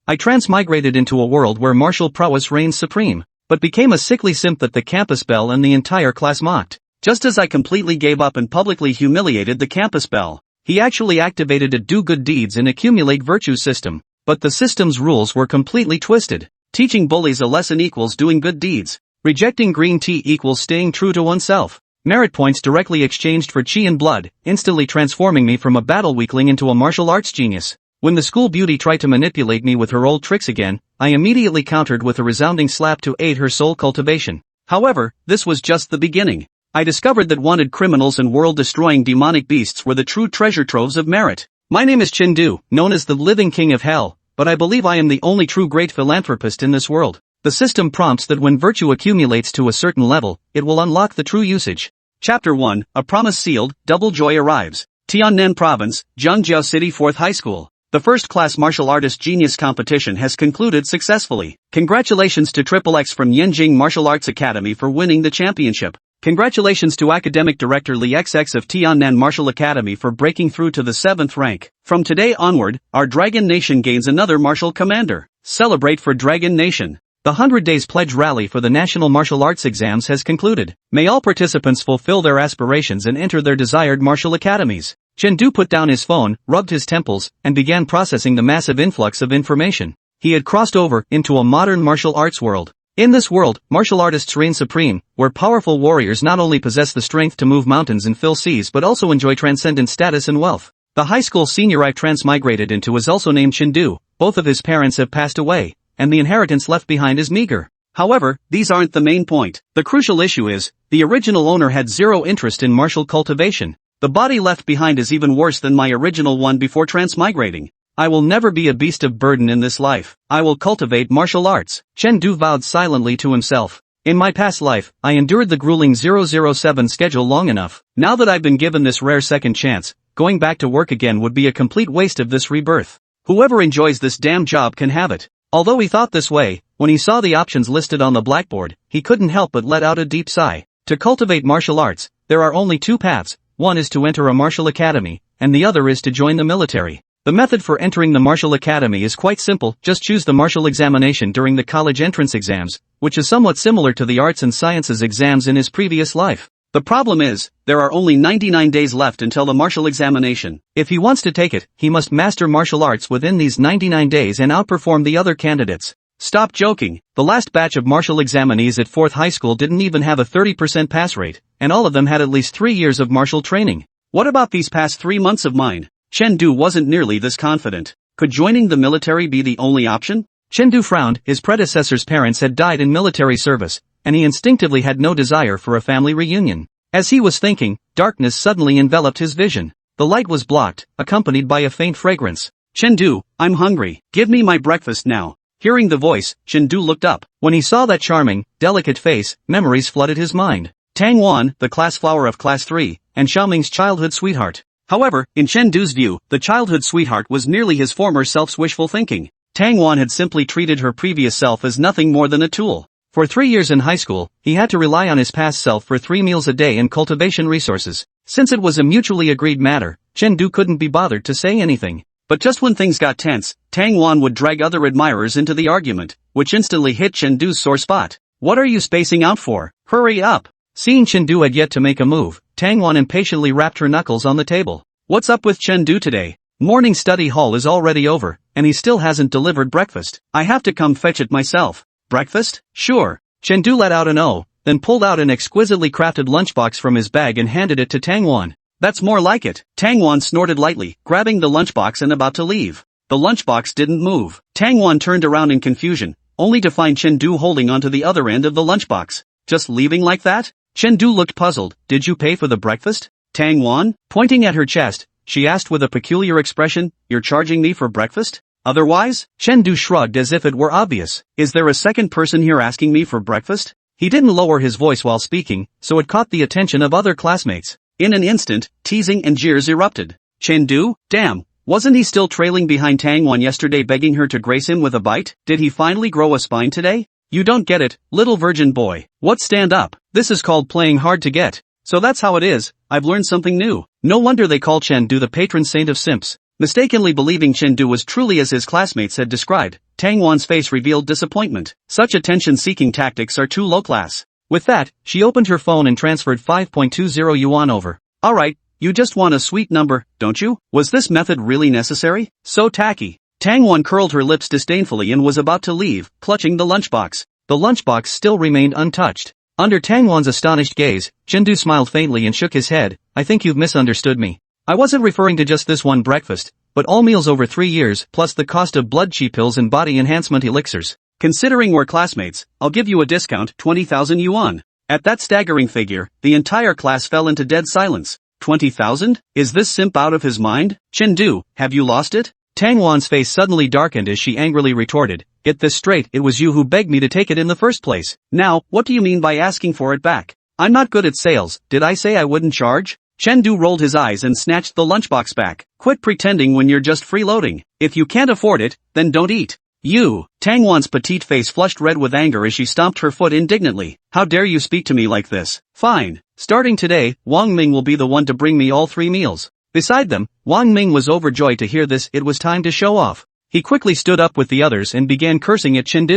I transmigrated into a world where martial prowess reigns supreme, but became a sickly simp that the campus belle and the entire class mocked. Just as I completely gave up and publicly humiliated the campus belle, he actually activated a do good deeds and accumulate virtues system, but the system's rules were completely twisted. Teaching bullies a lesson equals doing good deeds. Rejecting green tea equals staying true to oneself. Merit points directly exchanged for chi and blood, instantly transforming me from a battle weakling into a martial arts genius. When the school beauty tried to manipulate me with her old tricks again, I immediately countered with a resounding slap to aid her soul cultivation. However, this was just the beginning. I discovered that wanted criminals and world-destroying demonic beasts were the true treasure troves of merit. My name is Chen, known as the living king of hell, but I believe I am the only true great philanthropist in this world. The system prompts that when virtue accumulates to a certain level, it will unlock the true usage. Chapter 1, A Promise Sealed, Double Joy Arrives. Tiannan Province, Zhangjiao City 4th High School. The first-class martial artist genius competition has concluded successfully. Congratulations to XXX from Yanjing Martial Arts Academy for winning the championship. Congratulations to Academic Director Li XX of Tiannan Martial Academy for breaking through to the 7th rank. From today onward, our Dragon Nation gains another martial commander. Celebrate for Dragon Nation. The 100 Days Pledge Rally for the National Martial Arts Exams has concluded. May all participants fulfill their aspirations and enter their desired martial academies. Chen put down his phone, rubbed his temples, and began processing the massive influx of information. He had crossed over into a modern martial arts world. In this world, martial artists reign supreme, where powerful warriors not only possess the strength to move mountains and fill seas but also enjoy transcendent status and wealth. The high school senior I've transmigrated into is also named Chen. Both of his parents have passed away, and the inheritance left behind is meager. However, these aren't the main point. The crucial issue is, the original owner had zero interest in martial cultivation. The body left behind is even worse than my original one before transmigrating. I will never be a beast of burden in this life. I will cultivate martial arts. Chen vowed silently to himself. In my past life, I endured the grueling 007 schedule long enough. Now that I've been given this rare second chance, going back to work again would be a complete waste of this rebirth. Whoever enjoys this damn job can have it. Although he thought this way, when he saw the options listed on the blackboard, he couldn't help but let out a deep sigh. To cultivate martial arts, there are only two paths. One is to enter a martial academy, and the other is to join the military. The method for entering the martial academy is quite simple, just choose the martial examination during the college entrance exams, which is somewhat similar to the arts and sciences exams in his previous life. The problem is, there are only 99 days left until the martial examination. If he wants to take it, he must master martial arts within these 99 days and outperform the other candidates. Stop joking. The last batch of martial examinees at 4th High School didn't even have a 30% pass rate, and all of them had at least 3 years of martial training. What about these past 3 months of mine? Chen wasn't nearly this confident. Could joining the military be the only option? Chen frowned. His predecessor's parents had died in military service, and he instinctively had no desire for a family reunion. As he was thinking, darkness suddenly enveloped his vision. The light was blocked, accompanied by a faint fragrance. Chen, I'm hungry. Give me my breakfast now. Hearing the voice, Chen looked up. When he saw that charming, delicate face, memories flooded his mind. Tang Wan, the class flower of class 3, and Xiaoming's childhood sweetheart. However, in Chen view, the childhood sweetheart was merely his former self's wishful thinking. Tang Wan had simply treated her previous self as nothing more than a tool. For 3 years in high school, he had to rely on his past self for 3 meals a day and cultivation resources. Since it was a mutually agreed matter, Chen couldn't be bothered to say anything. But just when things got tense, Tang Wan would drag other admirers into the argument, which instantly hit Chen sore spot. What are you spacing out for? Hurry up! Seeing Chen had yet to make a move, Tang Wan impatiently rapped her knuckles on the table. What's up with Chen today? Morning study hall is already over, and he still hasn't delivered breakfast. I have to come fetch it myself. Breakfast? Sure. Chen let out an "oh," then pulled out an exquisitely crafted lunchbox from his bag and handed it to Tang Wan. That's more like it. Tang Wan snorted lightly, grabbing the lunchbox and about to leave. The lunchbox didn't move. Tang Wan turned around in confusion, only to find Chen holding onto the other end of the lunchbox. Just leaving like that? Chen looked puzzled. Did you pay for the breakfast? Tang Wan? Pointing at her chest, she asked with a peculiar expression, you're charging me for breakfast? Otherwise? Chen shrugged as if it were obvious. Is there a second person here asking me for breakfast? He didn't lower his voice while speaking, so it caught the attention of other classmates. In an instant, teasing and jeers erupted. Chen damn, wasn't he still trailing behind Tang Wan yesterday begging her to grace him with a bite? Did he finally grow a spine today? You don't get it, little virgin boy. What, stand up? This is called playing hard to get. So that's how it is. I've learned something new. No wonder they call Chen the patron saint of simps. Mistakenly believing Chen was truly as his classmates had described, Tang Wan's face revealed disappointment. Such attention-seeking tactics are too low-class. With that, she opened her phone and transferred 5.20 yuan over. Alright, you just want a sweet number, don't you? Was this method really necessary? So tacky. Tang Wan curled her lips disdainfully and was about to leave, clutching the lunchbox. The lunchbox still remained untouched. Under Tang Wan's astonished gaze, Chen smiled faintly and shook his head. I think you've misunderstood me. I wasn't referring to just this one breakfast, but all meals over 3 years plus the cost of blood chi pills and body enhancement elixirs. Considering we're classmates, I'll give you a discount, 20,000 yuan. At that staggering figure, the entire class fell into dead silence. 20,000? Is this simp out of his mind? Chen, have you lost it? Tang Wan's face suddenly darkened as she angrily retorted. Get this straight, it was you who begged me to take it in the first place. Now, what do you mean by asking for it back? I'm not good at sales, did I say I wouldn't charge? Chen rolled his eyes and snatched the lunchbox back. Quit pretending when you're just freeloading. If you can't afford it, then don't eat. You! Tang Wan's petite face flushed red with anger as she stomped her foot indignantly. How dare you speak to me like this? Fine. Starting today, Wang Ming will be the one to bring me all 3 meals. Beside them, Wang Ming was overjoyed to hear this. It was time to show off. He quickly stood up with the others and began cursing at Chen.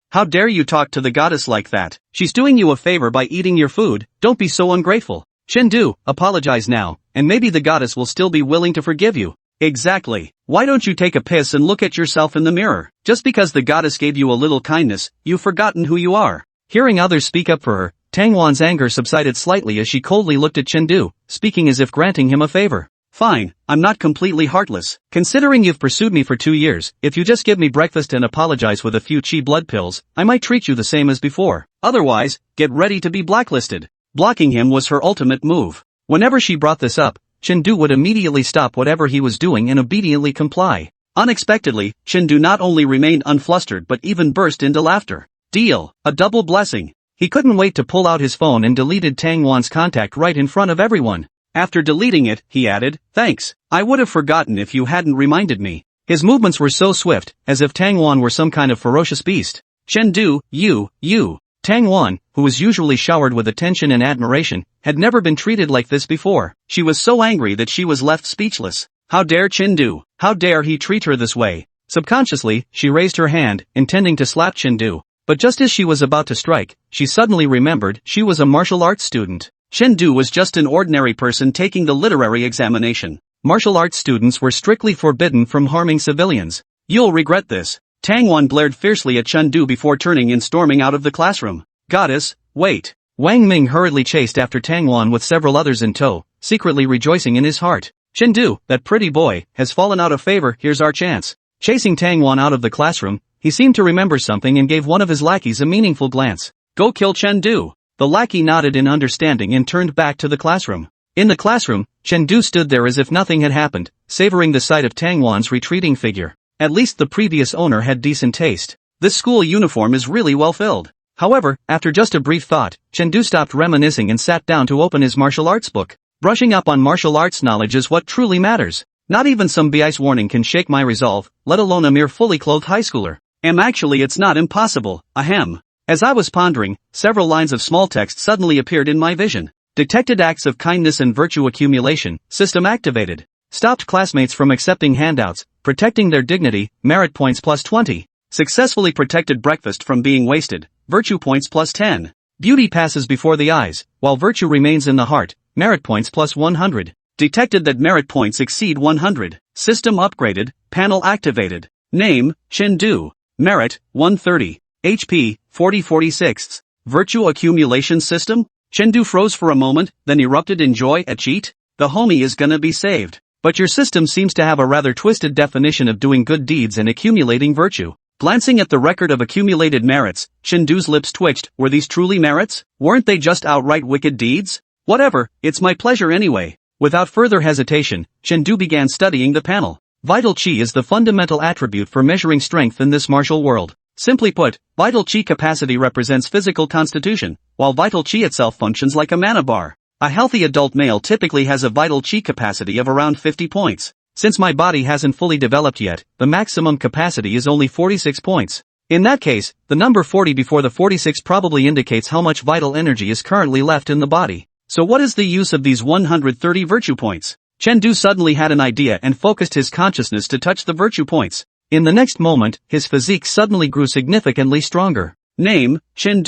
How dare you talk to the goddess like that? She's doing you a favor by eating your food. Don't be so ungrateful. Chen, apologize now, and maybe the goddess will still be willing to forgive you. Exactly. Why don't you take a piss and look at yourself in the mirror? Just because the goddess gave you a little kindness, you've forgotten who you are. Hearing others speak up for her, Tang Wan's anger subsided slightly as she coldly looked at Chen, speaking as if granting him a favor. Fine, I'm not completely heartless. Considering you've pursued me for 2 years, if you just give me breakfast and apologize with a few chi blood pills, I might treat you the same as before. Otherwise, get ready to be blacklisted. Blocking him was her ultimate move. Whenever she brought this up, Chen would immediately stop whatever he was doing and obediently comply. Unexpectedly, Chen not only remained unflustered but even burst into laughter. Deal, a double blessing. He couldn't wait to pull out his phone and deleted Tang Wan's contact right in front of everyone. After deleting it, he added, thanks, I would have forgotten if you hadn't reminded me. His movements were so swift, as if Tang Wan were some kind of ferocious beast. Chen, you. Tang Wan, who was usually showered with attention and admiration, had never been treated like this before. She was so angry that she was left speechless. How dare Chen? How dare he treat her this way? Subconsciously, she raised her hand, intending to slap Chen. But just as she was about to strike, she suddenly remembered she was a martial arts student. Chen was just an ordinary person taking the literary examination. Martial arts students were strictly forbidden from harming civilians. You'll regret this. Tang Wan glared fiercely at Chen before turning and storming out of the classroom. Goddess, wait. Wang Ming hurriedly chased after Tang Wan with several others in tow, secretly rejoicing in his heart. Chen, that pretty boy, has fallen out of favor, here's our chance. Chasing Tang Wan out of the classroom, he seemed to remember something and gave one of his lackeys a meaningful glance. Go kill Chen. The lackey nodded in understanding and turned back to the classroom. In the classroom, Chen stood there as if nothing had happened, savoring the sight of Tang Wan's retreating figure. At least the previous owner had decent taste. This school uniform is really well filled. However, after just a brief thought, Chen stopped reminiscing and sat down to open his martial arts book. Brushing up on martial arts knowledge is what truly matters. Not even some BS warning can shake my resolve, let alone a mere fully clothed high schooler. Actually it's not impossible, ahem. As I was pondering, several lines of small text suddenly appeared in my vision. Detected acts of kindness and virtue accumulation, system activated. Stopped classmates from accepting handouts, protecting their dignity, merit points plus 20. Successfully protected breakfast from being wasted, virtue points plus 10. Beauty passes before the eyes, while virtue remains in the heart, merit points plus 100. Detected that merit points exceed 100. System upgraded, panel activated. Name, Chen. Merit, 130. HP, 4046. Virtue accumulation system? Chen froze for a moment, then erupted in joy. A cheat? The homie is gonna be saved. But your system seems to have a rather twisted definition of doing good deeds and accumulating virtue. Glancing at the record of accumulated merits, Chen lips twitched. Were these truly merits? Weren't they just outright wicked deeds? Whatever, it's my pleasure anyway. Without further hesitation, Chen began studying the panel. Vital Qi is the fundamental attribute for measuring strength in this martial world. Simply put, vital Qi capacity represents physical constitution, while vital Qi itself functions like a mana bar. A healthy adult male typically has a vital Qi capacity of around 50 points. Since my body hasn't fully developed yet, the maximum capacity is only 46 points. In that case, the number 40 before the 46 probably indicates how much vital energy is currently left in the body. So what is the use of these 130 virtue points? Chen suddenly had an idea and focused his consciousness to touch the virtue points. In the next moment, his physique suddenly grew significantly stronger. Name, Chen.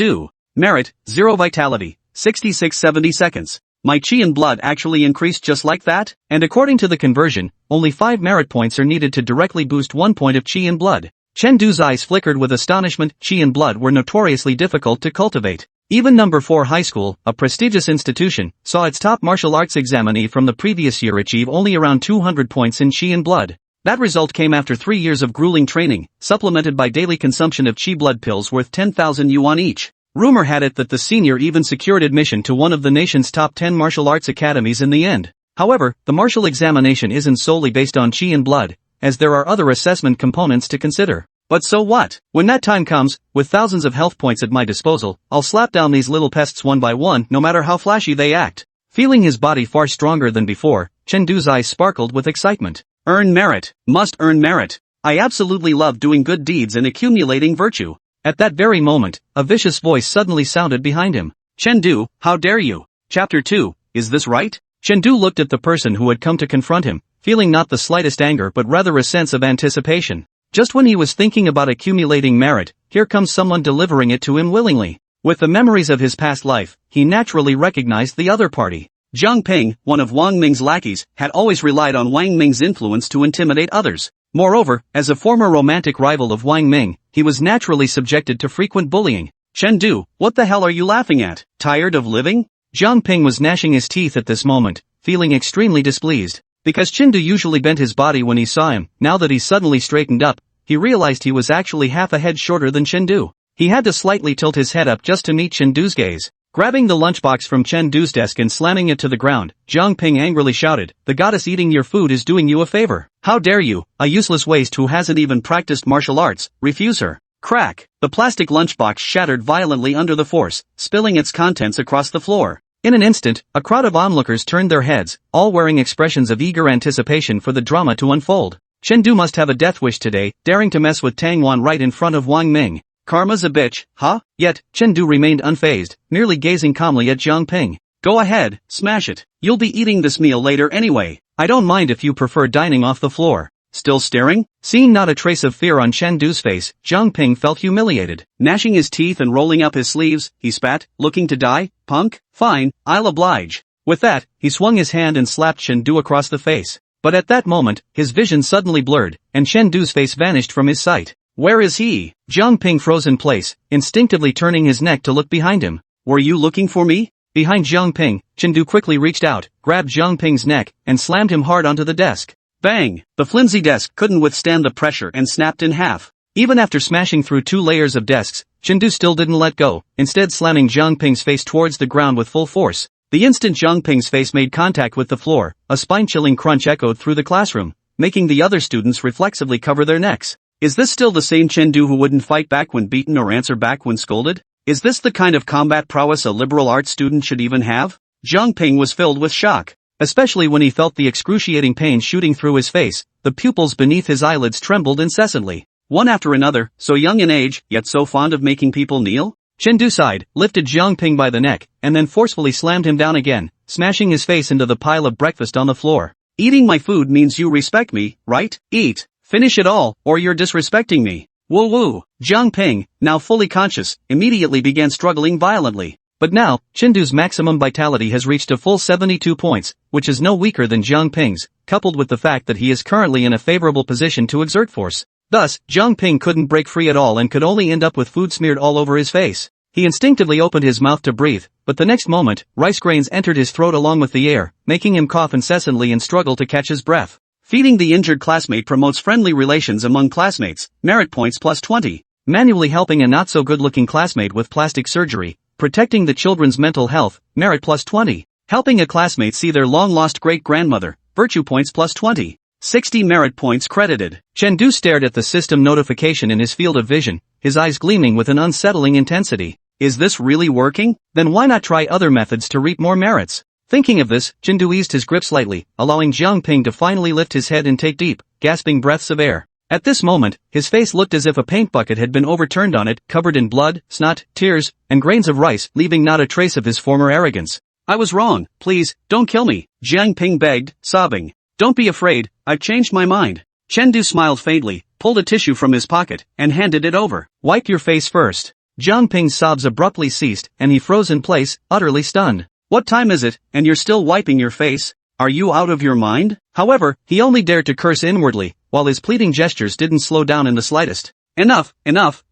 Merit, 0 vitality, 66-70 seconds. My chi and blood actually increased just like that? And according to the conversion, only 5 merit points are needed to directly boost 1 point of chi and blood. Chen Du's eyes flickered with astonishment. Chi and blood were notoriously difficult to cultivate. Even number 4 high school, a prestigious institution, saw its top martial arts examinee from the previous year achieve only around 200 points in chi and blood. That result came after 3 years of grueling training, supplemented by daily consumption of chi blood pills worth 10,000 yuan each. Rumor had it that the senior even secured admission to one of the nation's top 10 martial arts academies in the end. However, the martial examination isn't solely based on chi and blood, as there are other assessment components to consider. But so what? When that time comes, with thousands of health points at my disposal, I'll slap down these little pests one by one, no matter how flashy they act. Feeling his body far stronger than before, Chen Du's eyes sparkled with excitement. Earn merit. Must earn merit. I absolutely love doing good deeds and accumulating virtue. At that very moment, a vicious voice suddenly sounded behind him. Chen Du, how dare you? Chapter 2, is this right? Chen Du looked at the person who had come to confront him, feeling not the slightest anger but rather a sense of anticipation. Just when he was thinking about accumulating merit, here comes someone delivering it to him willingly. With the memories of his past life, he naturally recognized the other party. Jiang Ping, one of Wang Ming's lackeys, had always relied on Wang Ming's influence to intimidate others. Moreover, as a former romantic rival of Wang Ming, he was naturally subjected to frequent bullying. Chen Du, what the hell are you laughing at? Tired of living? Jiang Ping was gnashing his teeth at this moment, feeling extremely displeased. Because Chen Du usually bent his body when he saw him, now that he suddenly straightened up, he realized he was actually half a head shorter than Chen Du. He had to slightly tilt his head up just to meet Chen Du's gaze. Grabbing the lunchbox from Chen Du's desk and slamming it to the ground, Jiang Ping angrily shouted, "The goddess eating your food is doing you a favor. How dare you, a useless waste who hasn't even practiced martial arts, refuse her." Crack! The plastic lunchbox shattered violently under the force, spilling its contents across the floor. In an instant, a crowd of onlookers turned their heads, all wearing expressions of eager anticipation for the drama to unfold. Chen Du must have a death wish today, daring to mess with Tang Wan right in front of Wang Ming. Karma's a bitch, huh? Yet, Chen Du remained unfazed, merely gazing calmly at Jiang Ping. Go ahead, smash it. You'll be eating this meal later anyway. I don't mind if you prefer dining off the floor. Still staring? Seeing not a trace of fear on Chen Du's face, Jiang Ping felt humiliated. Gnashing his teeth and rolling up his sleeves, he spat, looking to die. Punk? Fine, I'll oblige. With that, he swung his hand and slapped Chen Du across the face. But at that moment, his vision suddenly blurred, and Chen Du's face vanished from his sight. Where is he? Jiang Ping froze in place, instinctively turning his neck to look behind him. Were you looking for me? Behind Jiang Ping, Chen Du quickly reached out, grabbed Jiang Ping's neck, and slammed him hard onto the desk. Bang! The flimsy desk couldn't withstand the pressure and snapped in half. Even after smashing through 2 layers of desks, Chen Du still didn't let go, instead slamming Jiang Ping's face towards the ground with full force. The instant Jiang Ping's face made contact with the floor, a spine-chilling crunch echoed through the classroom, making the other students reflexively cover their necks. Is this still the same Chen Du who wouldn't fight back when beaten or answer back when scolded? Is this the kind of combat prowess a liberal arts student should even have? Jiang Ping was filled with shock. Especially when he felt the excruciating pain shooting through his face, the pupils beneath his eyelids trembled incessantly. One after another, so young in age, yet so fond of making people kneel? Chen Du sighed, lifted Jiang Ping by the neck, and then forcefully slammed him down again, smashing his face into the pile of breakfast on the floor. Eating my food means you respect me, right? Eat. Finish it all, or you're disrespecting me. Woo woo. Jiang Ping, now fully conscious, immediately began struggling violently. But now, Chen Du's maximum vitality has reached a full 72 points, which is no weaker than Jiang Ping's, coupled with the fact that he is currently in a favorable position to exert force. Thus, Jiang Ping couldn't break free at all and could only end up with food smeared all over his face. He instinctively opened his mouth to breathe, but the next moment, rice grains entered his throat along with the air, making him cough incessantly and struggle to catch his breath. Feeding the injured classmate promotes friendly relations among classmates, merit points plus 20. Manually helping a not-so-good-looking classmate with plastic surgery, protecting the children's mental health, merit plus 20. Helping a classmate see their long-lost great-grandmother, virtue points plus 20. 60 merit points credited. Chen Du stared at the system notification in his field of vision, his eyes gleaming with an unsettling intensity. Is this really working? Then why not try other methods to reap more merits? Thinking of this, Chen Du eased his grip slightly, allowing Jiang Ping to finally lift his head and take deep, gasping breaths of air. At this moment, his face looked as if a paint bucket had been overturned on it, covered in blood, snot, tears, and grains of rice, leaving not a trace of his former arrogance. I was wrong, please, don't kill me, Jiang Ping begged, sobbing. Don't be afraid, I've changed my mind. Chen Du smiled faintly, pulled a tissue from his pocket, and handed it over. Wipe your face first. Jiang Ping's sobs abruptly ceased, and he froze in place, utterly stunned. What time is it, and you're still wiping your face? Are you out of your mind? However, he only dared to curse inwardly, while his pleading gestures didn't slow down in the slightest. Enough,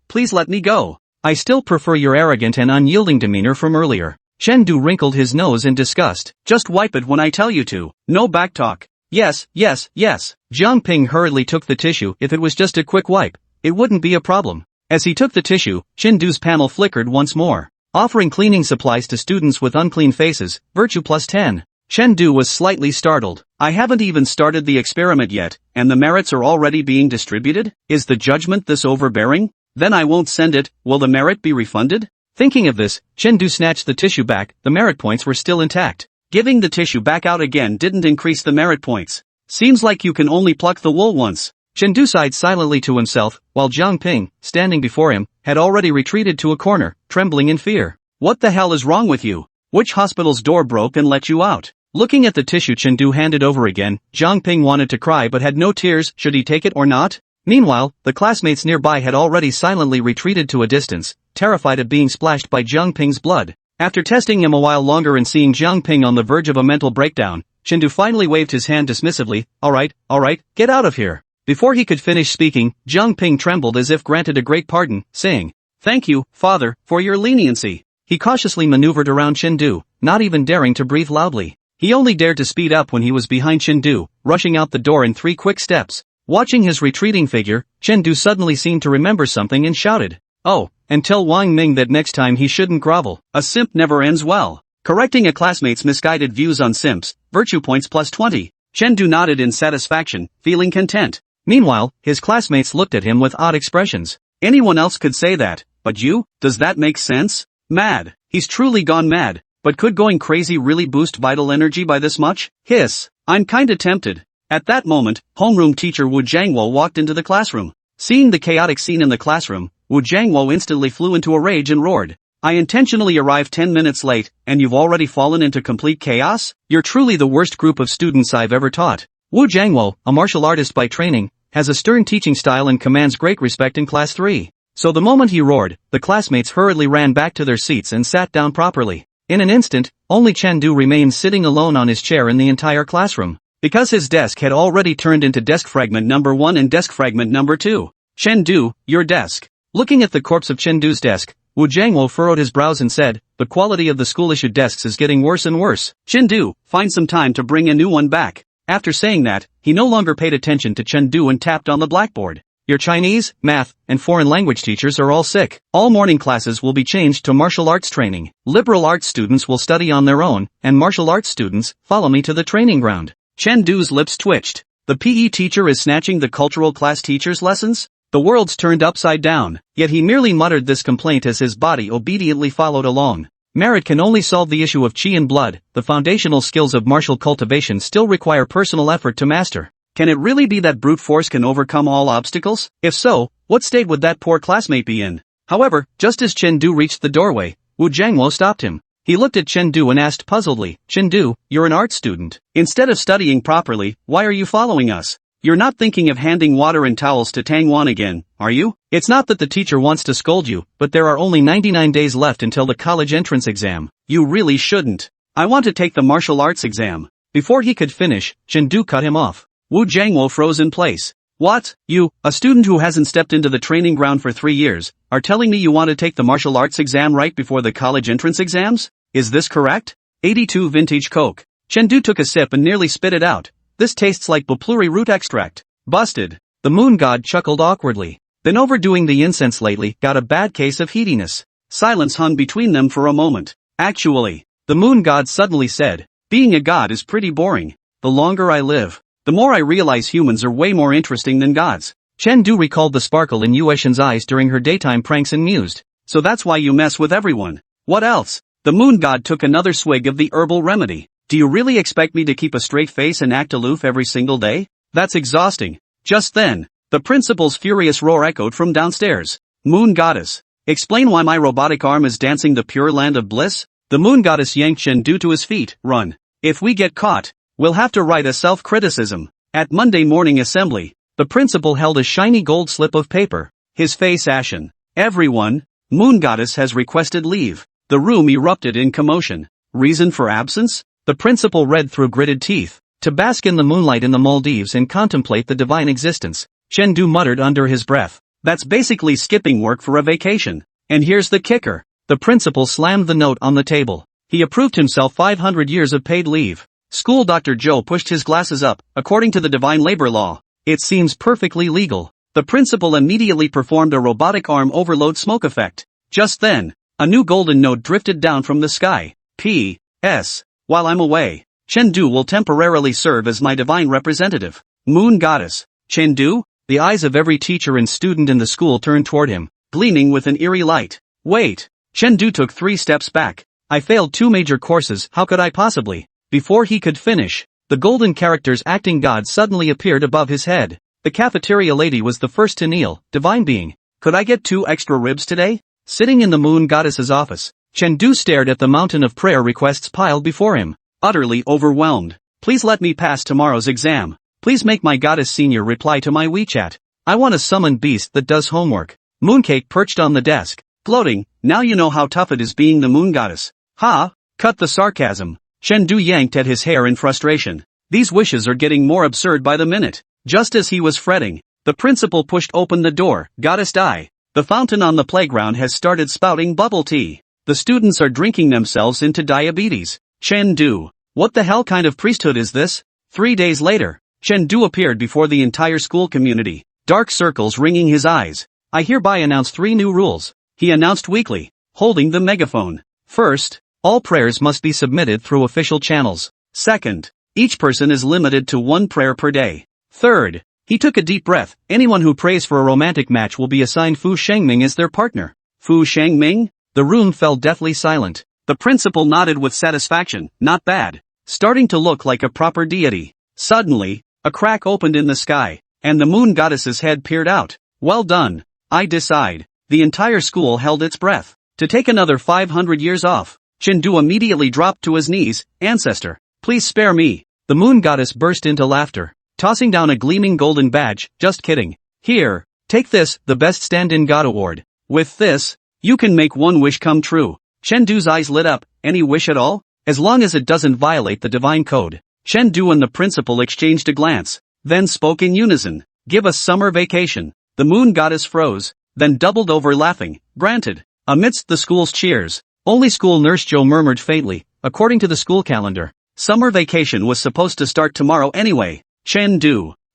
please let me go. I still prefer your arrogant and unyielding demeanor from earlier. Chen Du wrinkled his nose in disgust. Just wipe it when I tell you to. No backtalk. Yes. Jiang Ping hurriedly took the tissue. If it was just a quick wipe, it wouldn't be a problem. As he took the tissue, Chen Du's panel flickered once more, offering cleaning supplies to students with unclean faces, virtue plus 10. Chen Du was slightly startled. I haven't even started the experiment yet, and the merits are already being distributed? Is the judgment this overbearing? Then I won't send it. Will the merit be refunded? Thinking of this, Chen Du snatched the tissue back. The merit points were still intact. Giving the tissue back out again didn't increase the merit points. Seems like you can only pluck the wool once. Chen Du sighed silently to himself, while Jiang Ping, standing before him, had already retreated to a corner, trembling in fear. What the hell is wrong with you? Which hospital's door broke and let you out? Looking at the tissue Chen Du handed over again, Jiang Ping wanted to cry but had no tears. Should he take it or not? Meanwhile, the classmates nearby had already silently retreated to a distance, terrified of being splashed by Jiang Ping's blood. After testing him a while longer and seeing Jiang Ping on the verge of a mental breakdown, Chen Du finally waved his hand dismissively. Alright, get out of here. Before he could finish speaking, Jiang Ping trembled as if granted a great pardon, saying, Thank you, father, for your leniency. He cautiously maneuvered around Chen Du, not even daring to breathe loudly. He only dared to speed up when he was behind Chen Du, rushing out the door in 3 quick steps. Watching his retreating figure, Chen Du suddenly seemed to remember something and shouted, Oh, and tell Wang Ming that next time he shouldn't grovel. A simp never ends well. Correcting a classmate's misguided views on simps, virtue points plus 20. Chen Du nodded in satisfaction, feeling content. Meanwhile, his classmates looked at him with odd expressions. Anyone else could say that, but you? Does that make sense? Mad. He's truly gone mad. But could going crazy really boost vital energy by this much? Hiss. I'm kinda tempted. At that moment, homeroom teacher Wu Jiangwo walked into the classroom. Seeing the chaotic scene in the classroom, Wu Jiangwo instantly flew into a rage and roared. I intentionally arrived 10 minutes late, and you've already fallen into complete chaos? You're truly the worst group of students I've ever taught. Wu Jiangwo, a martial artist by training, has a stern teaching style and commands great respect in class 3. So the moment he roared, the classmates hurriedly ran back to their seats and sat down properly. In an instant, only Chen Du remained sitting alone on his chair in the entire classroom, because his desk had already turned into desk fragment number 1 and desk fragment number 2. Chen Du, your desk. Looking at the corpse of Chen Du's desk, Wu Jiangwo furrowed his brows and said, the quality of the school-issued desks is getting worse and worse. Chen Du, find some time to bring a new one back. After saying that, he no longer paid attention to Chen Du and tapped on the blackboard. Your Chinese, math, and foreign language teachers are all sick. All morning classes will be changed to martial arts training. Liberal arts students will study on their own, and martial arts students, follow me to the training ground. Chen Du's lips twitched. The PE teacher is snatching the cultural class teacher's lessons? The world's turned upside down, yet he merely muttered this complaint as his body obediently followed along. Merit can only solve the issue of qi and blood. The foundational skills of martial cultivation still require personal effort to master. Can it really be that brute force can overcome all obstacles? If so, what state would that poor classmate be in? However, just as Chen Du reached the doorway, Wu Jiangwo stopped him. He looked at Chen Du and asked puzzledly, Chen Du, you're an art student. Instead of studying properly, why are you following us? You're not thinking of handing water and towels to Tang Wan again, are you? It's not that the teacher wants to scold you, but there are only 99 days left until the college entrance exam. You really shouldn't. I want to take the martial arts exam. Before he could finish, Chen Du cut him off. Wu Jiangwo froze in place. What? You, a student who hasn't stepped into the training ground for 3 years, are telling me you want to take the martial arts exam right before the college entrance exams? Is this correct? 82 Vintage Coke. Chen Du took a sip and nearly spit it out. This tastes like bupuri root extract. Busted. The moon god chuckled awkwardly. Been overdoing the incense lately, got a bad case of heatiness. Silence hung between them for a moment. Actually, the moon god suddenly said, being a god is pretty boring. The longer I live, the more I realize humans are way more interesting than gods. Chen Du recalled the sparkle in Yueshen's eyes during her daytime pranks and mused. So that's why you mess with everyone. What else? The moon god took another swig of the herbal remedy. Do you really expect me to keep a straight face and act aloof every single day? That's exhausting. Just then, the principal's furious roar echoed from downstairs. Moon goddess, explain why my robotic arm is dancing the pure land of bliss? The moon goddess yanked Chen Du to his feet. Run. If we get caught, we'll have to write a self-criticism. At Monday morning assembly, The principal held a shiny gold slip of paper, his face ashen. Everyone, Moon Goddess has requested leave. The room erupted in commotion. Reason for absence? The principal read through gritted teeth. To bask in the moonlight in the Maldives and contemplate the divine existence. Chen muttered under his breath. That's basically skipping work for a vacation. And here's the kicker. The principal slammed the note on the table. He approved himself 500 years of paid leave. School Dr. Joe pushed his glasses up. According to the divine labor law, it seems perfectly legal. The principal immediately performed a robotic arm overload smoke effect. Just then, a new golden note drifted down from the sky. P.S. While I'm away, Chen will temporarily serve as my divine representative. Moon Goddess. Chen? The eyes of every teacher and student in the school turned toward him, gleaming with an eerie light. Wait. Chen took 3 steps back. I failed 2 major courses, how could I possibly? Before he could finish, the golden character's acting god suddenly appeared above his head. The cafeteria lady was the first to kneel. Divine being, could I get 2 extra ribs today? Sitting in the Moon Goddess's office, Chen stared at the mountain of prayer requests piled before him, utterly overwhelmed. Please let me pass tomorrow's exam. Please make my goddess senior reply to my WeChat. I want a summoned beast that does homework. Mooncake perched on the desk, gloating. Now you know how tough it is being the Moon Goddess. Ha! Cut the sarcasm. Chen yanked at his hair in frustration. These wishes are getting more absurd by the minute. Just as he was fretting, the principal pushed open the door. Goddess die. The fountain on the playground has started spouting bubble tea. The students are drinking themselves into diabetes. Chen what the hell kind of priesthood is this? 3 days later, Chen appeared before the entire school community, dark circles ringing his eyes. I hereby announce 3 new rules, he announced weakly, holding the megaphone. First, all prayers must be submitted through official channels. Second, each person is limited to 1 prayer per day. Third, he took a deep breath. Anyone who prays for a romantic match will be assigned Fu Shengming as their partner. Fu Shengming? The room fell deathly silent. The principal nodded with satisfaction. Not bad. Starting to look like a proper deity. Suddenly, a crack opened in the sky, and the Moon Goddess's head peered out. Well done. I decide. The entire school held its breath. To take another 500 years off, Chen immediately dropped to his knees. Ancestor, please spare me. The Moon Goddess burst into laughter, tossing down a gleaming golden badge. Just kidding. Here, take this, the Best Stand-in God Award. With this, you can make 1 wish come true. Chen eyes lit up. Any wish at all? As long as it doesn't violate the divine code. Chen and the principal exchanged a glance, then spoke in unison. Give us summer vacation. The Moon Goddess froze, then doubled over laughing. Granted. Amidst the school's cheers, only school nurse Joe murmured faintly. According to the school calendar, summer vacation was supposed to start tomorrow anyway. Chen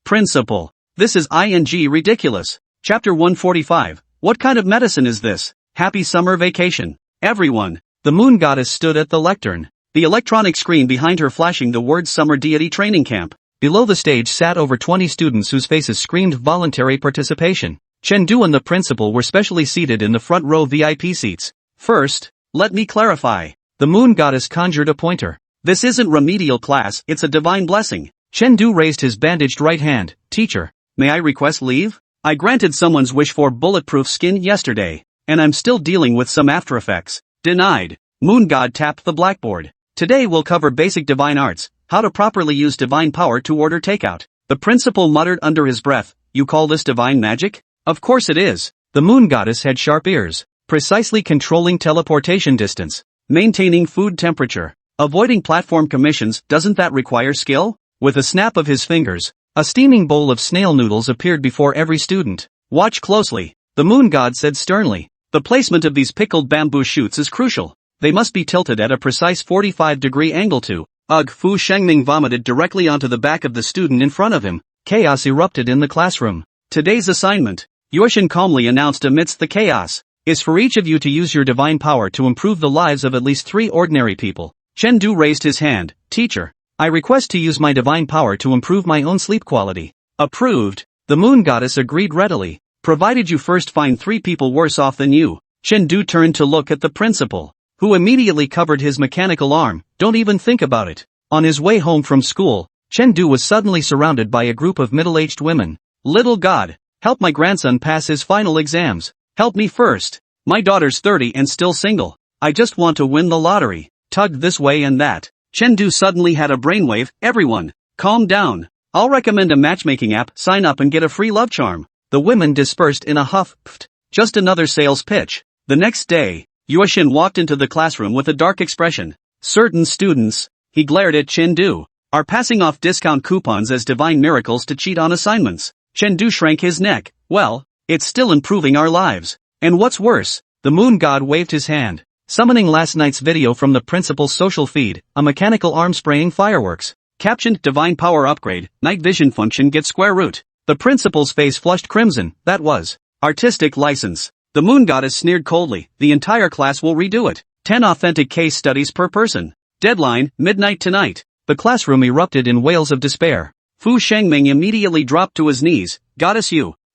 Principal. This is ridiculous. Chapter 145. What kind of medicine is this? Happy summer vacation. Everyone. The Moon Goddess stood at the lectern, the electronic screen behind her flashing the words Summer Deity Training Camp. Below the stage sat over 20 students whose faces screamed voluntary participation. Chen and the principal were specially seated in the front row VIP seats. First, let me clarify. The Moon Goddess conjured a pointer. This isn't remedial class, it's a divine blessing. Chen raised his bandaged right hand. Teacher, may I request leave? I granted someone's wish for bulletproof skin yesterday, and I'm still dealing with some after effects. Denied. Moon God tapped the blackboard. Today we'll cover basic divine arts, how to properly use divine power to order takeout. The principal muttered under his breath. You call this divine magic? Of course it is. The Moon Goddess had sharp ears, precisely controlling teleportation distance, maintaining food temperature, avoiding platform commissions. Doesn't that require skill? With a snap of his fingers, a steaming bowl of snail noodles appeared before every student. Watch closely, the Moon God said sternly. The placement of these pickled bamboo shoots is crucial. They must be tilted at a precise 45-degree angle to. Ugh! Fu Shengming vomited directly onto the back of the student in front of him. Chaos erupted in the classroom. Today's assignment, Yuoshin calmly announced amidst the chaos, is for each of you to use your divine power to improve the lives of at least 3 ordinary people. Chen raised his hand. Teacher, I request to use my divine power to improve my own sleep quality. Approved. The Moon Goddess agreed readily. Provided you first find 3 people worse off than you. Chen turned to look at the principal, who immediately covered his mechanical arm. Don't even think about it. On his way home from school, Chen was suddenly surrounded by a group of middle-aged women. Little God, help my grandson pass his final exams. Help me first. My daughter's 30 and still single. I just want to win the lottery. Tugged this way and that. Chen suddenly had a brainwave. Everyone, calm down. I'll recommend a matchmaking app, sign up and get a free love charm. The women dispersed in a huff. Pfft, just another sales pitch. The next day, Chen walked into the classroom with a dark expression. Certain students, he glared at Chen, are passing off discount coupons as divine miracles to cheat on assignments. Chen shrank his neck. Well, it's still improving our lives. And what's worse, the moon god waved his hand, summoning last night's video from the principal's social feed, a mechanical arm spraying fireworks. Captioned, divine power upgrade, night vision function gets square root. The principal's face flushed crimson. That was artistic license. The moon goddess sneered coldly. The entire class will redo it. 10 authentic case studies per person. Deadline, midnight tonight. The classroom erupted in wails of despair. Fu Shengming immediately dropped to his knees. Goddess,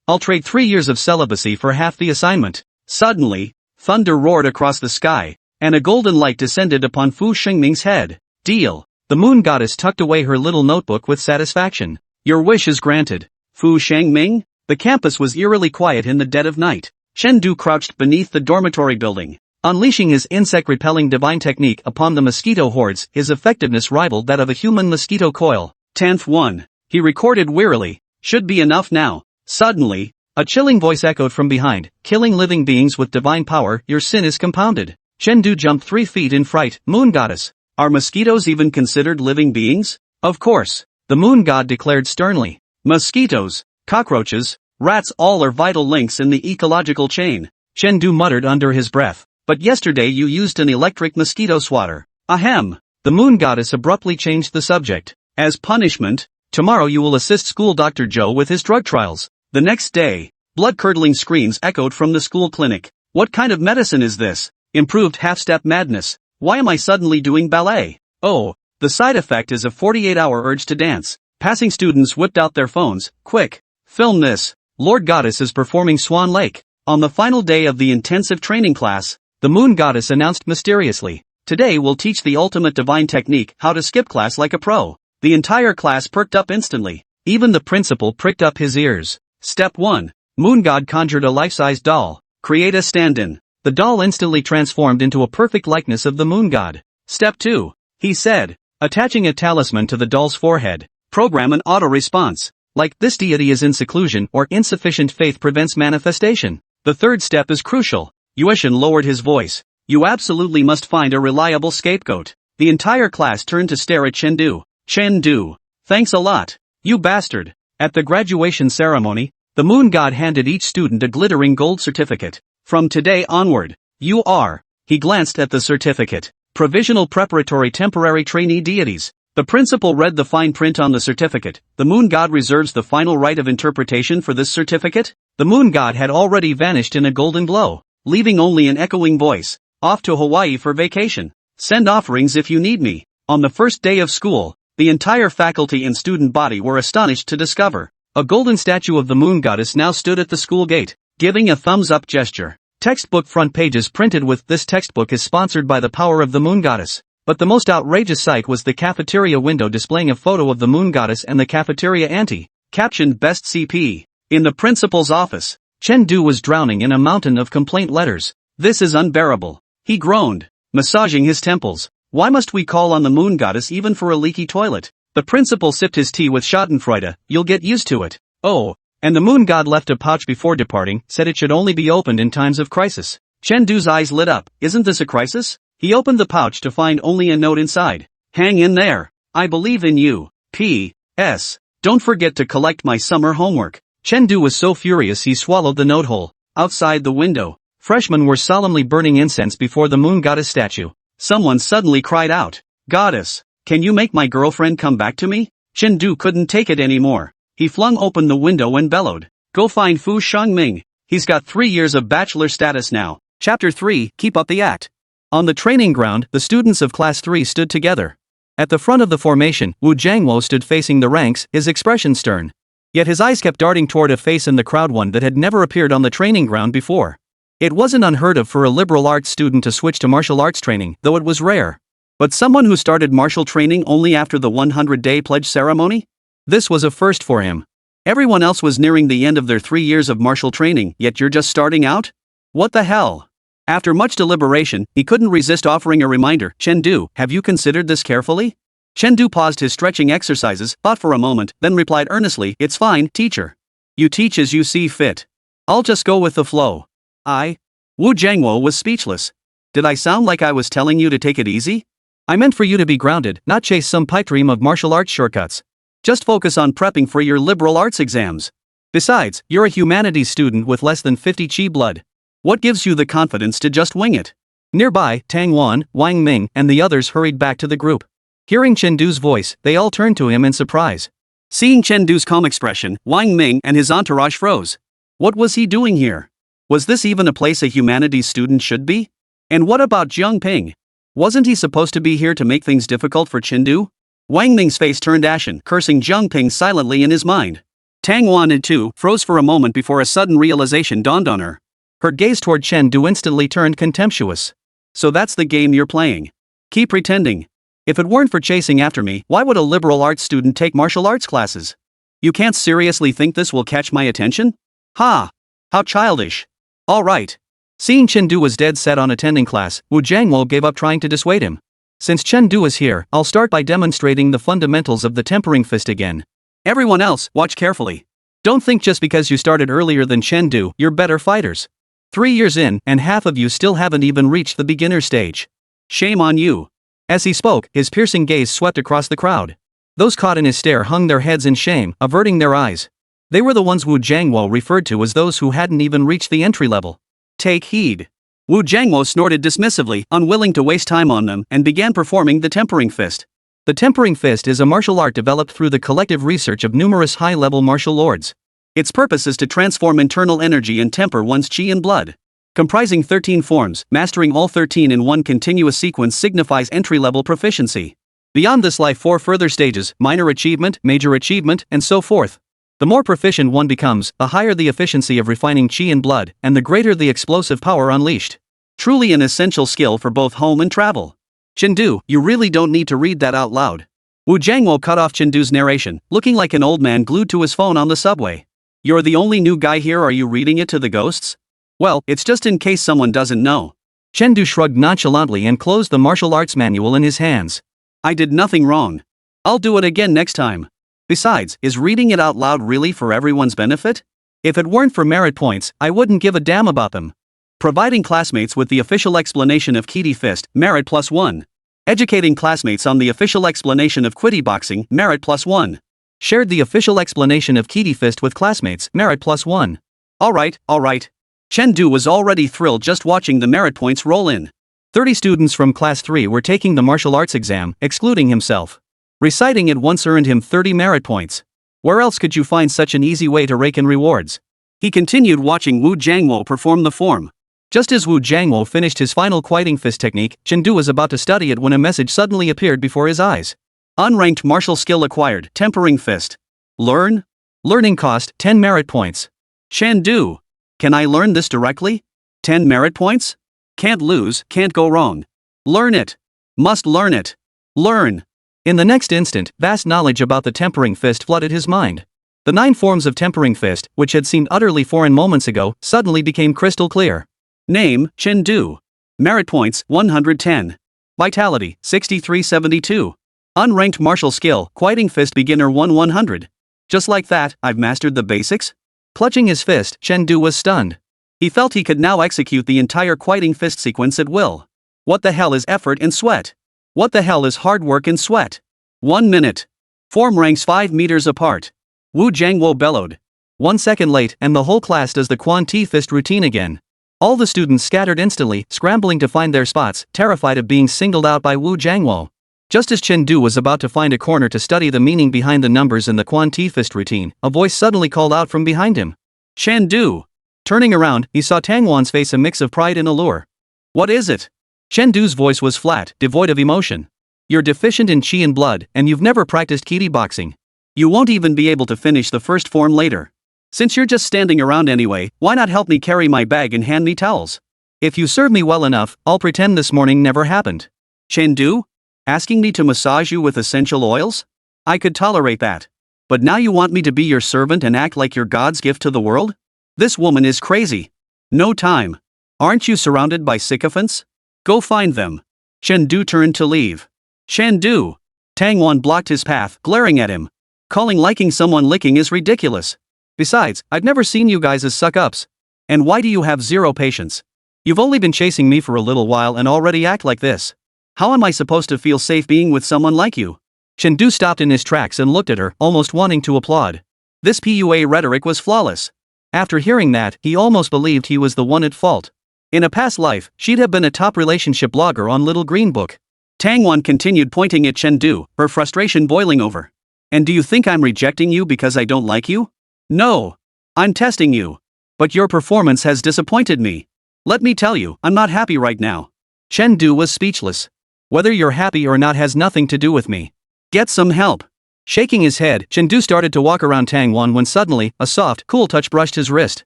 I'll trade 3 years of celibacy for half the assignment. Suddenly, thunder roared across the sky, and a golden light descended upon Fu Shengming's head. Deal. The moon goddess tucked away her little notebook with satisfaction. Your wish is granted. Fu Shengming? The campus was eerily quiet in the dead of night. Chen crouched beneath the dormitory building, unleashing his insect-repelling divine technique upon the mosquito hordes. His effectiveness rivaled that of a human mosquito coil. 10th one. He recorded wearily. Should be enough now. Suddenly, a chilling voice echoed from behind. Killing living beings with divine power, your sin is compounded. Chen jumped 3 feet in fright. Moon goddess. Are mosquitoes even considered living beings? Of course. The moon god declared sternly. Mosquitoes, cockroaches, rats, all are vital links in the ecological chain. Chen muttered under his breath. But yesterday you used an electric mosquito swatter. Ahem. The moon goddess abruptly changed the subject. As punishment, tomorrow you will assist school Dr. Joe with his drug trials. The next day, blood-curdling screams echoed from the school clinic. What kind of medicine is this? Improved half-step madness. Why am I suddenly doing ballet? Oh, the side effect is a 48-hour urge to dance. Passing students whipped out their phones. Quick, film this. Lord Goddess is performing Swan Lake. On the final day of the intensive training class, the moon goddess announced mysteriously. Today we'll teach the ultimate divine technique, how to skip class like a pro. The entire class perked up instantly. Even the principal pricked up his ears. Step 1. Moon god conjured a life-size doll. Create a stand-in. The doll instantly transformed into a perfect likeness of the moon god. Step 2. He said, attaching a talisman to the doll's forehead. Program an auto-response. Like, this deity is in seclusion or insufficient faith prevents manifestation. The third step is crucial. Chen lowered his voice. You absolutely must find a reliable scapegoat. The entire class turned to stare at Chen Du. Thanks a lot, you bastard. At the graduation ceremony, the moon god handed each student a glittering gold certificate. From today onward, you are. He glanced at the certificate. Provisional preparatory temporary trainee deities. The principal read the fine print on the certificate. The moon god reserves the final right of interpretation for this certificate. The moon god had already vanished in a golden glow, leaving only an echoing voice. Off to Hawaii for vacation. Send offerings if you need me. On the first day of school, the entire faculty and student body were astonished to discover a golden statue of the moon goddess now stood at the school gate, giving a thumbs-up gesture. Textbook front pages printed with "This textbook is sponsored by the power of the moon goddess." But the most outrageous sight was the cafeteria window displaying a photo of the moon goddess and the cafeteria auntie, captioned Best CP. In the principal's office, Chen was drowning in a mountain of complaint letters. This is unbearable. He groaned, massaging his temples. Why must we call on the moon goddess even for a leaky toilet? The principal sipped his tea with schadenfreude. You'll get used to it. Oh, and the moon god left a pouch before departing, said it should only be opened in times of crisis. Chen eyes lit up. Isn't this a crisis? He opened the pouch to find only a note inside. Hang in there. I believe in you. P.S. Don't forget to collect my summer homework. Chen was so furious he swallowed the note whole. Outside the window, freshmen were solemnly burning incense before the moon goddess statue. Someone suddenly cried out, Goddess, can you make my girlfriend come back to me? Chen couldn't take it anymore. He flung open the window and bellowed, Go find Fu Shengming. He's got 3 years of bachelor status now. Chapter 3, Keep Up the Act. On the training ground, the students of Class 3 stood together. At the front of the formation, Wu Jiangwo stood facing the ranks, his expression stern. Yet his eyes kept darting toward a face in the crowd, one that had never appeared on the training ground before. It wasn't unheard of for a liberal arts student to switch to martial arts training, though it was rare. But someone who started martial training only after the 100-day pledge ceremony? This was a first for him. Everyone else was nearing the end of their 3 years of martial training, yet you're just starting out? What the hell? After much deliberation, he couldn't resist offering a reminder. Chen have you considered this carefully? Chen Du paused his stretching exercises, thought for a moment, then replied earnestly, "It's fine, teacher. You teach as you see fit. I'll just go with the flow." Wu Jiangwo was speechless. "Did I sound like I was telling you to take it easy? I meant for you to be grounded, not chase some pipe dream of martial arts shortcuts. Just focus on prepping for your liberal arts exams. Besides, you're a humanities student with less than 50 chi blood. What gives you the confidence to just wing it?" Nearby, Tang Wan, Wang Ming, and the others hurried back to the group. Hearing Chen Du's voice, they all turned to him in surprise. Seeing Chen Du's calm expression, Wang Ming and his entourage froze. What was he doing here? Was this even a place a humanities student should be? And what about Jiang Ping? Wasn't he supposed to be here to make things difficult for Chen Du? Wang Ming's face turned ashen, cursing Jiang Ping silently in his mind. Tang Wan and too froze for a moment before a sudden realization dawned on her. Her gaze toward Chen Du instantly turned contemptuous. "So that's the game you're playing. Keep pretending. If it weren't for chasing after me, why would a liberal arts student take martial arts classes? You can't seriously think this will catch my attention? Ha! How childish. All right." Seeing Chen Du was dead set on attending class, Wu Jiangwo gave up trying to dissuade him. "Since Chen Du is here, I'll start by demonstrating the fundamentals of the tempering fist again. Everyone else, watch carefully. Don't think just because you started earlier than Chen Du, you're better fighters. 3 years in, and half of you still haven't even reached the beginner stage. Shame on you." As he spoke, his piercing gaze swept across the crowd. Those caught in his stare hung their heads in shame, averting their eyes. They were the ones Wu Jiangwo referred to as those who hadn't even reached the entry level. "Take heed." Wu Jiangwo snorted dismissively, unwilling to waste time on them, and began performing the tempering fist. The tempering fist is a martial art developed through the collective research of numerous high-level martial lords. Its purpose is to transform internal energy and temper one's chi and blood. Comprising 13 forms, mastering all 13 in one continuous sequence signifies entry-level proficiency. Beyond this lie 4 further stages: minor achievement, major achievement, and so forth. The more proficient one becomes, the higher the efficiency of refining chi and blood, and the greater the explosive power unleashed. Truly an essential skill for both home and travel. Chen Du, you really don't need to read that out loud. Wu Jiangwo cut off Chen Du's narration, looking like an old man glued to his phone on the subway. You're the only new guy here, are you reading it to the ghosts? Well, it's just in case someone doesn't know. Chen Du shrugged nonchalantly and closed the martial arts manual in his hands. I did nothing wrong. I'll do it again next time. Besides, is reading it out loud really for everyone's benefit? If it weren't for merit points, I wouldn't give a damn about them. Providing classmates with the official explanation of Kitty Fist, merit +1. Educating classmates on the official explanation of Quitty Boxing, merit +1. Shared the official explanation of Kitty Fist with classmates, merit +1. Alright. Chen Du was already thrilled just watching the merit points roll in. 30 students from class 3 were taking the martial arts exam, excluding himself. Reciting it once earned him 30 merit points. Where else could you find such an easy way to rake in rewards? He continued watching Wu Jiangwo perform the form. Just as Wu Jiangwo finished his final quieting fist technique, Chen Du was about to study it when a message suddenly appeared before his eyes. Unranked martial skill acquired, tempering fist. Learn? Learning cost, 10 merit points. Chen Du. Can I learn this directly? 10 merit points? Can't lose, can't go wrong. Learn it. Must learn it. Learn. In the next instant, vast knowledge about the tempering fist flooded his mind. The 9 forms of tempering fist, which had seemed utterly foreign moments ago, suddenly became crystal clear. Name, Chen Du. Merit points, 110. Vitality, 6372. Unranked martial skill, quieting fist beginner 100. Just like that, I've mastered the basics? Clutching his fist, Chen Du was stunned. He felt he could now execute the entire quieting fist sequence at will. What the hell is effort and sweat? What the hell is hard work and sweat? 1 minute. Form ranks 5 meters apart. Wu Jiangwo bellowed. 1 second late, and the whole class does the Quan Ti fist routine again. All the students scattered instantly, scrambling to find their spots, terrified of being singled out by Wu Jiangwo. Just as Chen Du was about to find a corner to study the meaning behind the numbers in the Quan Ti fist routine, a voice suddenly called out from behind him. Chen Du! Turning around, he saw Tang Wan's face a mix of pride and allure. What is it? Chen Du's voice was flat, devoid of emotion. You're deficient in chi and blood, and you've never practiced Kitty Boxing. You won't even be able to finish the first form later. Since you're just standing around anyway, why not help me carry my bag and hand me towels? If you serve me well enough, I'll pretend this morning never happened. Chen Du? Asking me to massage you with essential oils? I could tolerate that. But now you want me to be your servant and act like you're God's gift to the world? This woman is crazy. No time. Aren't you surrounded by sycophants? Go find them. Chen Du turned to leave. Chen Du! Tang Wan blocked his path, glaring at him. Calling liking someone licking is ridiculous. Besides, I've never seen you guys as suck-ups. And why do you have zero patience? You've only been chasing me for a little while and already act like this. How am I supposed to feel safe being with someone like you? Chen Du stopped in his tracks and looked at her, almost wanting to applaud. This PUA rhetoric was flawless. After hearing that, he almost believed he was the one at fault. In a past life, she'd have been a top relationship blogger on Little Green Book. Tang Wan continued pointing at Chen Du, her frustration boiling over. And do you think I'm rejecting you because I don't like you? No. I'm testing you. But your performance has disappointed me. Let me tell you, I'm not happy right now. Chen Du was speechless. Whether you're happy or not has nothing to do with me. Get some help. Shaking his head, Chen Du started to walk around Tang Wan when suddenly, a soft, cool touch brushed his wrist.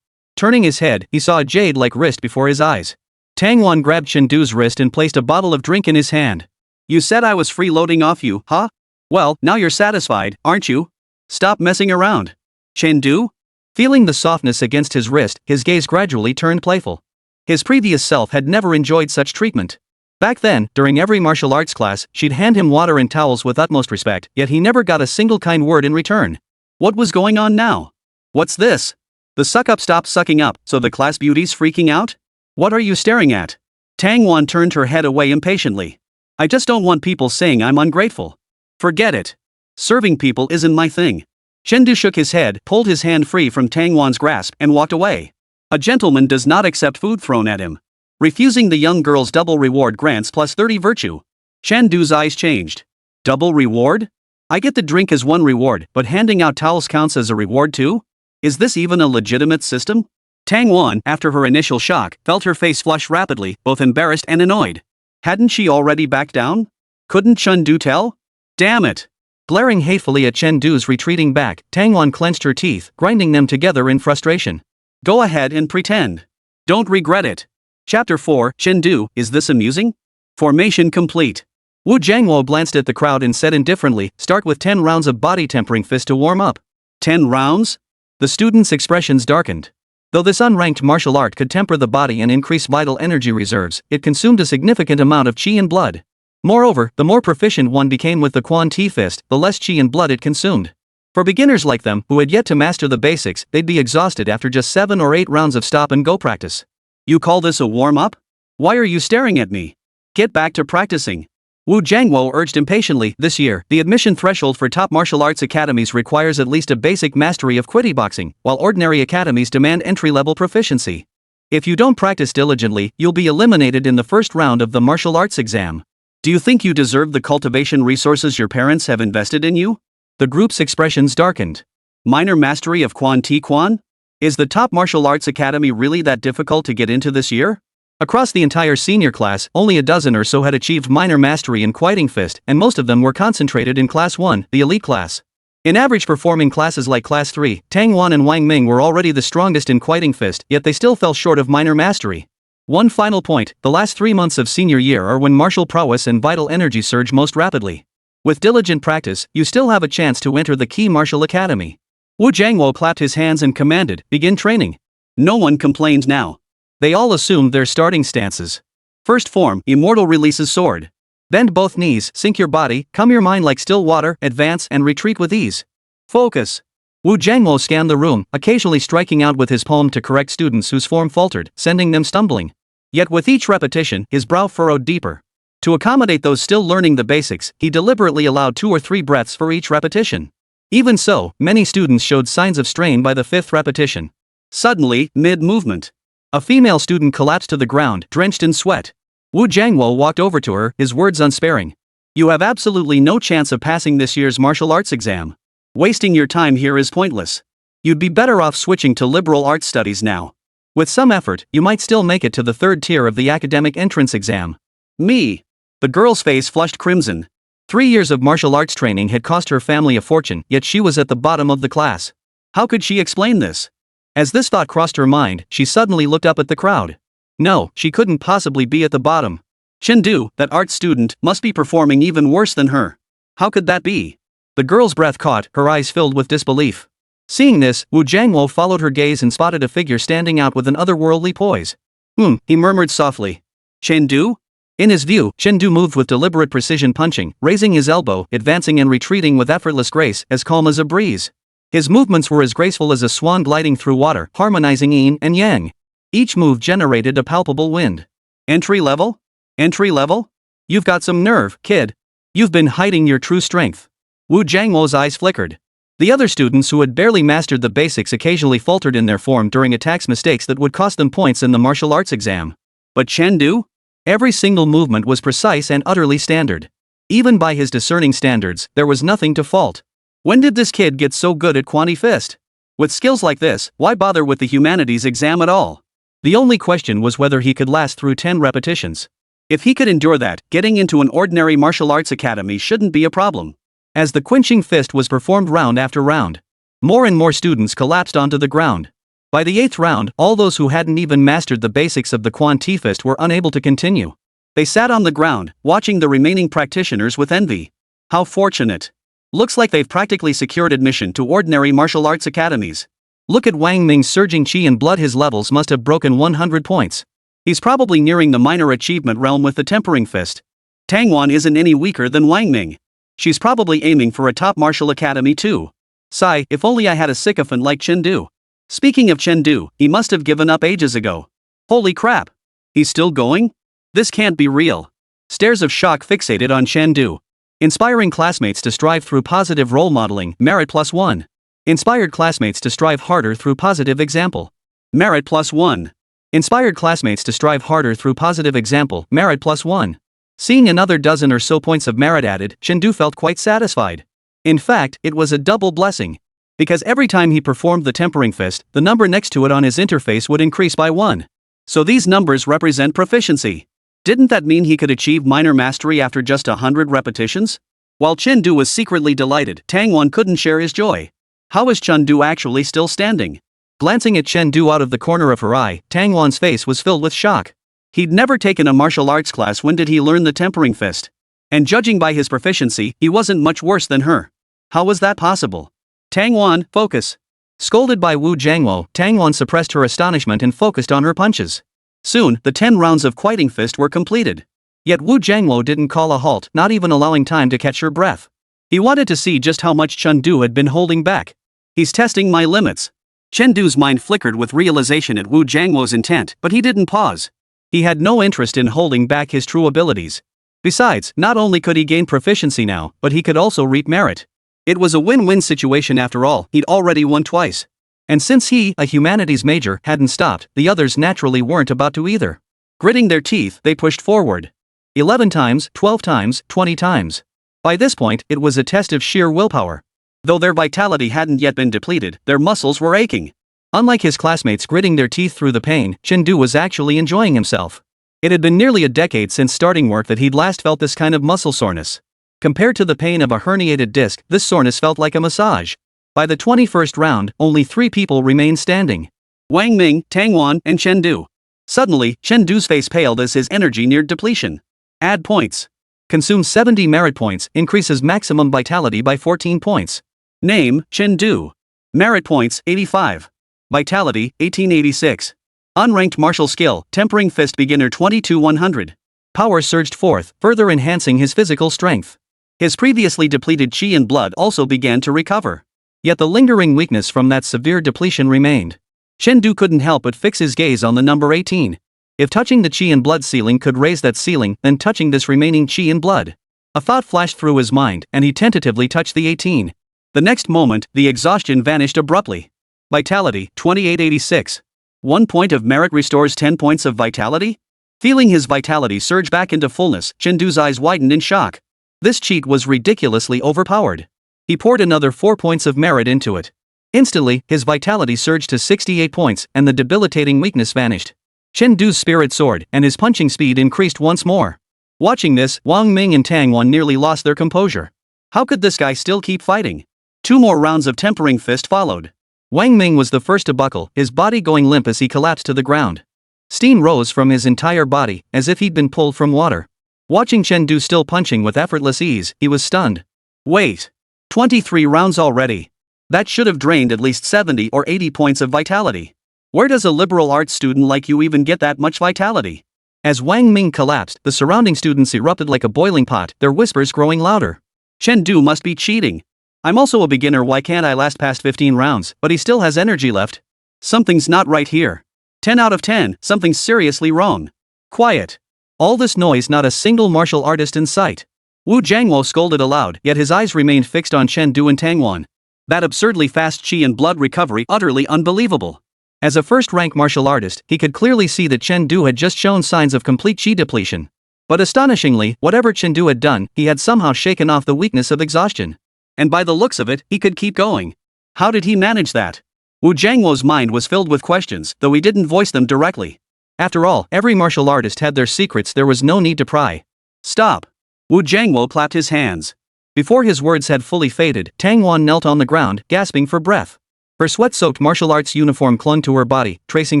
Turning his head, he saw a jade-like wrist before his eyes. Tang Wan grabbed Chen Du's wrist and placed a bottle of drink in his hand. You said I was freeloading off you, huh? Well, now you're satisfied, aren't you? Stop messing around. Chen Du? Feeling the softness against his wrist, his gaze gradually turned playful. His previous self had never enjoyed such treatment. Back then, during every martial arts class, she'd hand him water and towels with utmost respect, yet he never got a single kind word in return. What was going on now? What's this? The suck-up stopped sucking up, so the class beauty's freaking out? What are you staring at? Tang Wan turned her head away impatiently. I just don't want people saying I'm ungrateful. Forget it. Serving people isn't my thing. Chen Du shook his head, pulled his hand free from Tang Wan's grasp, and walked away. A gentleman does not accept food thrown at him. Refusing the young girl's double reward grants plus 30 virtue. Chen Du's eyes changed. Double reward? I get the drink as one reward, but handing out towels counts as a reward too? Is this even a legitimate system? Tang Wan, after her initial shock, felt her face flush rapidly, both embarrassed and annoyed. Hadn't she already backed down? Couldn't Chen Du tell? Damn it! Glaring hatefully at Chen Du's retreating back, Tang Wan clenched her teeth, grinding them together in frustration. Go ahead and pretend. Don't regret it. Chapter 4, Chen Du, is this amusing? Formation complete. Wu Jiangwo glanced at the crowd and said indifferently, start with 10 rounds of body tempering fist to warm up. 10 rounds? The students' expressions darkened. Though this unranked martial art could temper the body and increase vital energy reserves, it consumed a significant amount of qi and blood. Moreover, the more proficient one became with the Quan Ti fist, the less qi and blood it consumed. For beginners like them, who had yet to master the basics, they'd be exhausted after just 7 or 8 rounds of stop-and-go practice. You call this a warm-up? Why are you staring at me? Get back to practicing. Wu Jiangwo urged impatiently. This year, the admission threshold for top martial arts academies requires at least a basic mastery of Kwiti boxing, while ordinary academies demand entry-level proficiency. If you don't practice diligently, you'll be eliminated in the first round of the martial arts exam. Do you think you deserve the cultivation resources your parents have invested in you? The group's expressions darkened. Minor mastery of Quan Ti Quan? Is the top martial arts academy really that difficult to get into this year? Across the entire senior class, only a dozen or so had achieved minor mastery in Quiting Fist, and most of them were concentrated in Class 1, the elite class. In average performing classes like Class 3, Tang Wan and Wang Ming were already the strongest in Quiting Fist, yet they still fell short of minor mastery. One final point, the last 3 months of senior year are when martial prowess and vital energy surge most rapidly. With diligent practice, you still have a chance to enter the key martial academy. Wu Jiangwo clapped his hands and commanded, begin training. No one complained now. They all assumed their starting stances. First form, immortal releases sword. Bend both knees, sink your body, calm your mind like still water, advance and retreat with ease. Focus. Wu Jiangwo scanned the room, occasionally striking out with his palm to correct students whose form faltered, sending them stumbling. Yet with each repetition, his brow furrowed deeper. To accommodate those still learning the basics, he deliberately allowed 2 or 3 breaths for each repetition. Even so, many students showed signs of strain by the 5th repetition. Suddenly, mid-movement, a female student collapsed to the ground, drenched in sweat. Wu Jiangwo walked over to her, his words unsparing. You have absolutely no chance of passing this year's martial arts exam. Wasting your time here is pointless. You'd be better off switching to liberal arts studies now. With some effort, you might still make it to the 3rd tier of the academic entrance exam. Me. The girl's face flushed crimson. 3 years of martial arts training had cost her family a fortune, yet she was at the bottom of the class. How could she explain this? As this thought crossed her mind, she suddenly looked up at the crowd. No, she couldn't possibly be at the bottom. Chen Du, that art student, must be performing even worse than her. How could that be? The girl's breath caught, her eyes filled with disbelief. Seeing this, Wu Jiangwo followed her gaze and spotted a figure standing out with an otherworldly poise. He murmured softly. Chen Du? In his view, Chen Du moved with deliberate precision, punching, raising his elbow, advancing and retreating with effortless grace, as calm as a breeze. His movements were as graceful as a swan gliding through water, harmonizing yin and yang. Each move generated a palpable wind. Entry level? Entry level? You've got some nerve, kid. You've been hiding your true strength. Wu Jiangmo's eyes flickered. The other students who had barely mastered the basics occasionally faltered in their form during attacks, mistakes that would cost them points in the martial arts exam. But Chen Du? Every single movement was precise and utterly standard. Even by his discerning standards, there was nothing to fault. When did this kid get so good at Quanti Fist? With skills like this, why bother with the humanities exam at all? The only question was whether he could last through 10 repetitions. If he could endure that, getting into an ordinary martial arts academy shouldn't be a problem. As the quenching fist was performed round after round, more and more students collapsed onto the ground. By the 8th round, all those who hadn't even mastered the basics of the Quanti Fist were unable to continue. They sat on the ground, watching the remaining practitioners with envy. How fortunate. Looks like they've practically secured admission to ordinary martial arts academies. Look at Wang Ming's surging chi and blood, his levels must have broken 100 points. He's probably nearing the minor achievement realm with the tempering fist. Tang Wan isn't any weaker than Wang Ming. She's probably aiming for a top martial academy too. Sigh, if only I had a sycophant like Chen Du. Speaking of Chen Du, he must have given up ages ago. Holy crap. He's still going? This can't be real. Stares of shock fixated on Chen Du. Inspiring classmates to strive through positive role modeling, merit +1. Inspired classmates to strive harder through positive example. Merit +1. Inspired classmates to strive harder through positive example, merit +1. Seeing another dozen or so points of merit added, Chen Du felt quite satisfied. In fact, it was a double blessing. Because every time he performed the tempering fist, the number next to it on his interface would increase by 1. So these numbers represent proficiency. Didn't that mean he could achieve minor mastery after just 100 repetitions? While Chen Du was secretly delighted, Tang Wan couldn't share his joy. How is Chen Du actually still standing? Glancing at Chen Du out of the corner of her eye, Tang Wan's face was filled with shock. He'd never taken a martial arts class. When did he learn the tempering fist? And judging by his proficiency, he wasn't much worse than her. How was that possible? Tang Wan, focus. Scolded by Wu Jiangmo, Tang Wan suppressed her astonishment and focused on her punches. Soon, the 10 rounds of Quieting Fist were completed. Yet Wu Jiangmo didn't call a halt, not even allowing time to catch her breath. He wanted to see just how much Chen Du had been holding back. He's testing my limits. Chen Du's mind flickered with realization at Wu Jiangmo's intent, but he didn't pause. He had no interest in holding back his true abilities. Besides, not only could he gain proficiency now, but he could also reap merit. It was a win-win situation after all. He'd already won twice. And since he, a humanities major, hadn't stopped, the others naturally weren't about to either. Gritting their teeth, they pushed forward. 11 times, 12 times, 20 times. By this point, it was a test of sheer willpower. Though their vitality hadn't yet been depleted, their muscles were aching. Unlike his classmates gritting their teeth through the pain, Chen Du was actually enjoying himself. It had been nearly a decade since starting work that he'd last felt this kind of muscle soreness. Compared to the pain of a herniated disc, this soreness felt like a massage. By the 21st round, only 3 people remained standing. Wang Ming, Tang Wan, and Chen Du. Suddenly, Chen Du's face paled as his energy neared depletion. Add points. Consume 70 merit points, increases maximum vitality by 14 points. Name, Chen Du. Merit points, 85. Vitality, 1886. Unranked martial skill, Tempering Fist Beginner 22-100. Power surged forth, further enhancing his physical strength. His previously depleted chi and blood also began to recover. Yet the lingering weakness from that severe depletion remained. Chen Du couldn't help but fix his gaze on the number 18. If touching the chi and blood ceiling could raise that ceiling, then touching this remaining chi and blood. A thought flashed through his mind, and he tentatively touched the 18. The next moment, the exhaustion vanished abruptly. Vitality, 2886. 1 point of merit restores 10 points of vitality? Feeling his vitality surge back into fullness, Chen Du's eyes widened in shock. This cheat was ridiculously overpowered. He poured another 4 points of merit into it. Instantly, his vitality surged to 68 points, and the debilitating weakness vanished. Chen Du's spirit soared, and his punching speed increased once more. Watching this, Wang Ming and Tang Wan nearly lost their composure. How could this guy still keep fighting? 2 more rounds of Tempering Fist followed. Wang Ming was the first to buckle, his body going limp as he collapsed to the ground. Steam rose from his entire body, as if he'd been pulled from water. Watching Chen Du still punching with effortless ease, he was stunned. Wait. 23 rounds already. That should have drained at least 70 or 80 points of vitality. Where does a liberal arts student like you even get that much vitality? As Wang Ming collapsed, the surrounding students erupted like a boiling pot, their whispers growing louder. Chen Du must be cheating. I'm also a beginner, why can't I last past 15 rounds, but he still has energy left. Something's not right here. 10 out of 10, something's seriously wrong. Quiet. All this noise, not a single martial artist in sight. Wu Jiangwo scolded aloud, yet his eyes remained fixed on Chen Du and Tangwan. That absurdly fast chi and blood recovery, utterly unbelievable. As a first-rank martial artist, he could clearly see that Chen Du had just shown signs of complete chi depletion. But astonishingly, whatever Chen Du had done, he had somehow shaken off the weakness of exhaustion. And by the looks of it, he could keep going. How did he manage that? Wu Jiangwo's mind was filled with questions, though he didn't voice them directly. After all, every martial artist had their secrets, there was no need to pry. Stop. Wu Jiangwo clapped his hands. Before his words had fully faded, Tangwan knelt on the ground, gasping for breath. Her sweat-soaked martial arts uniform clung to her body, tracing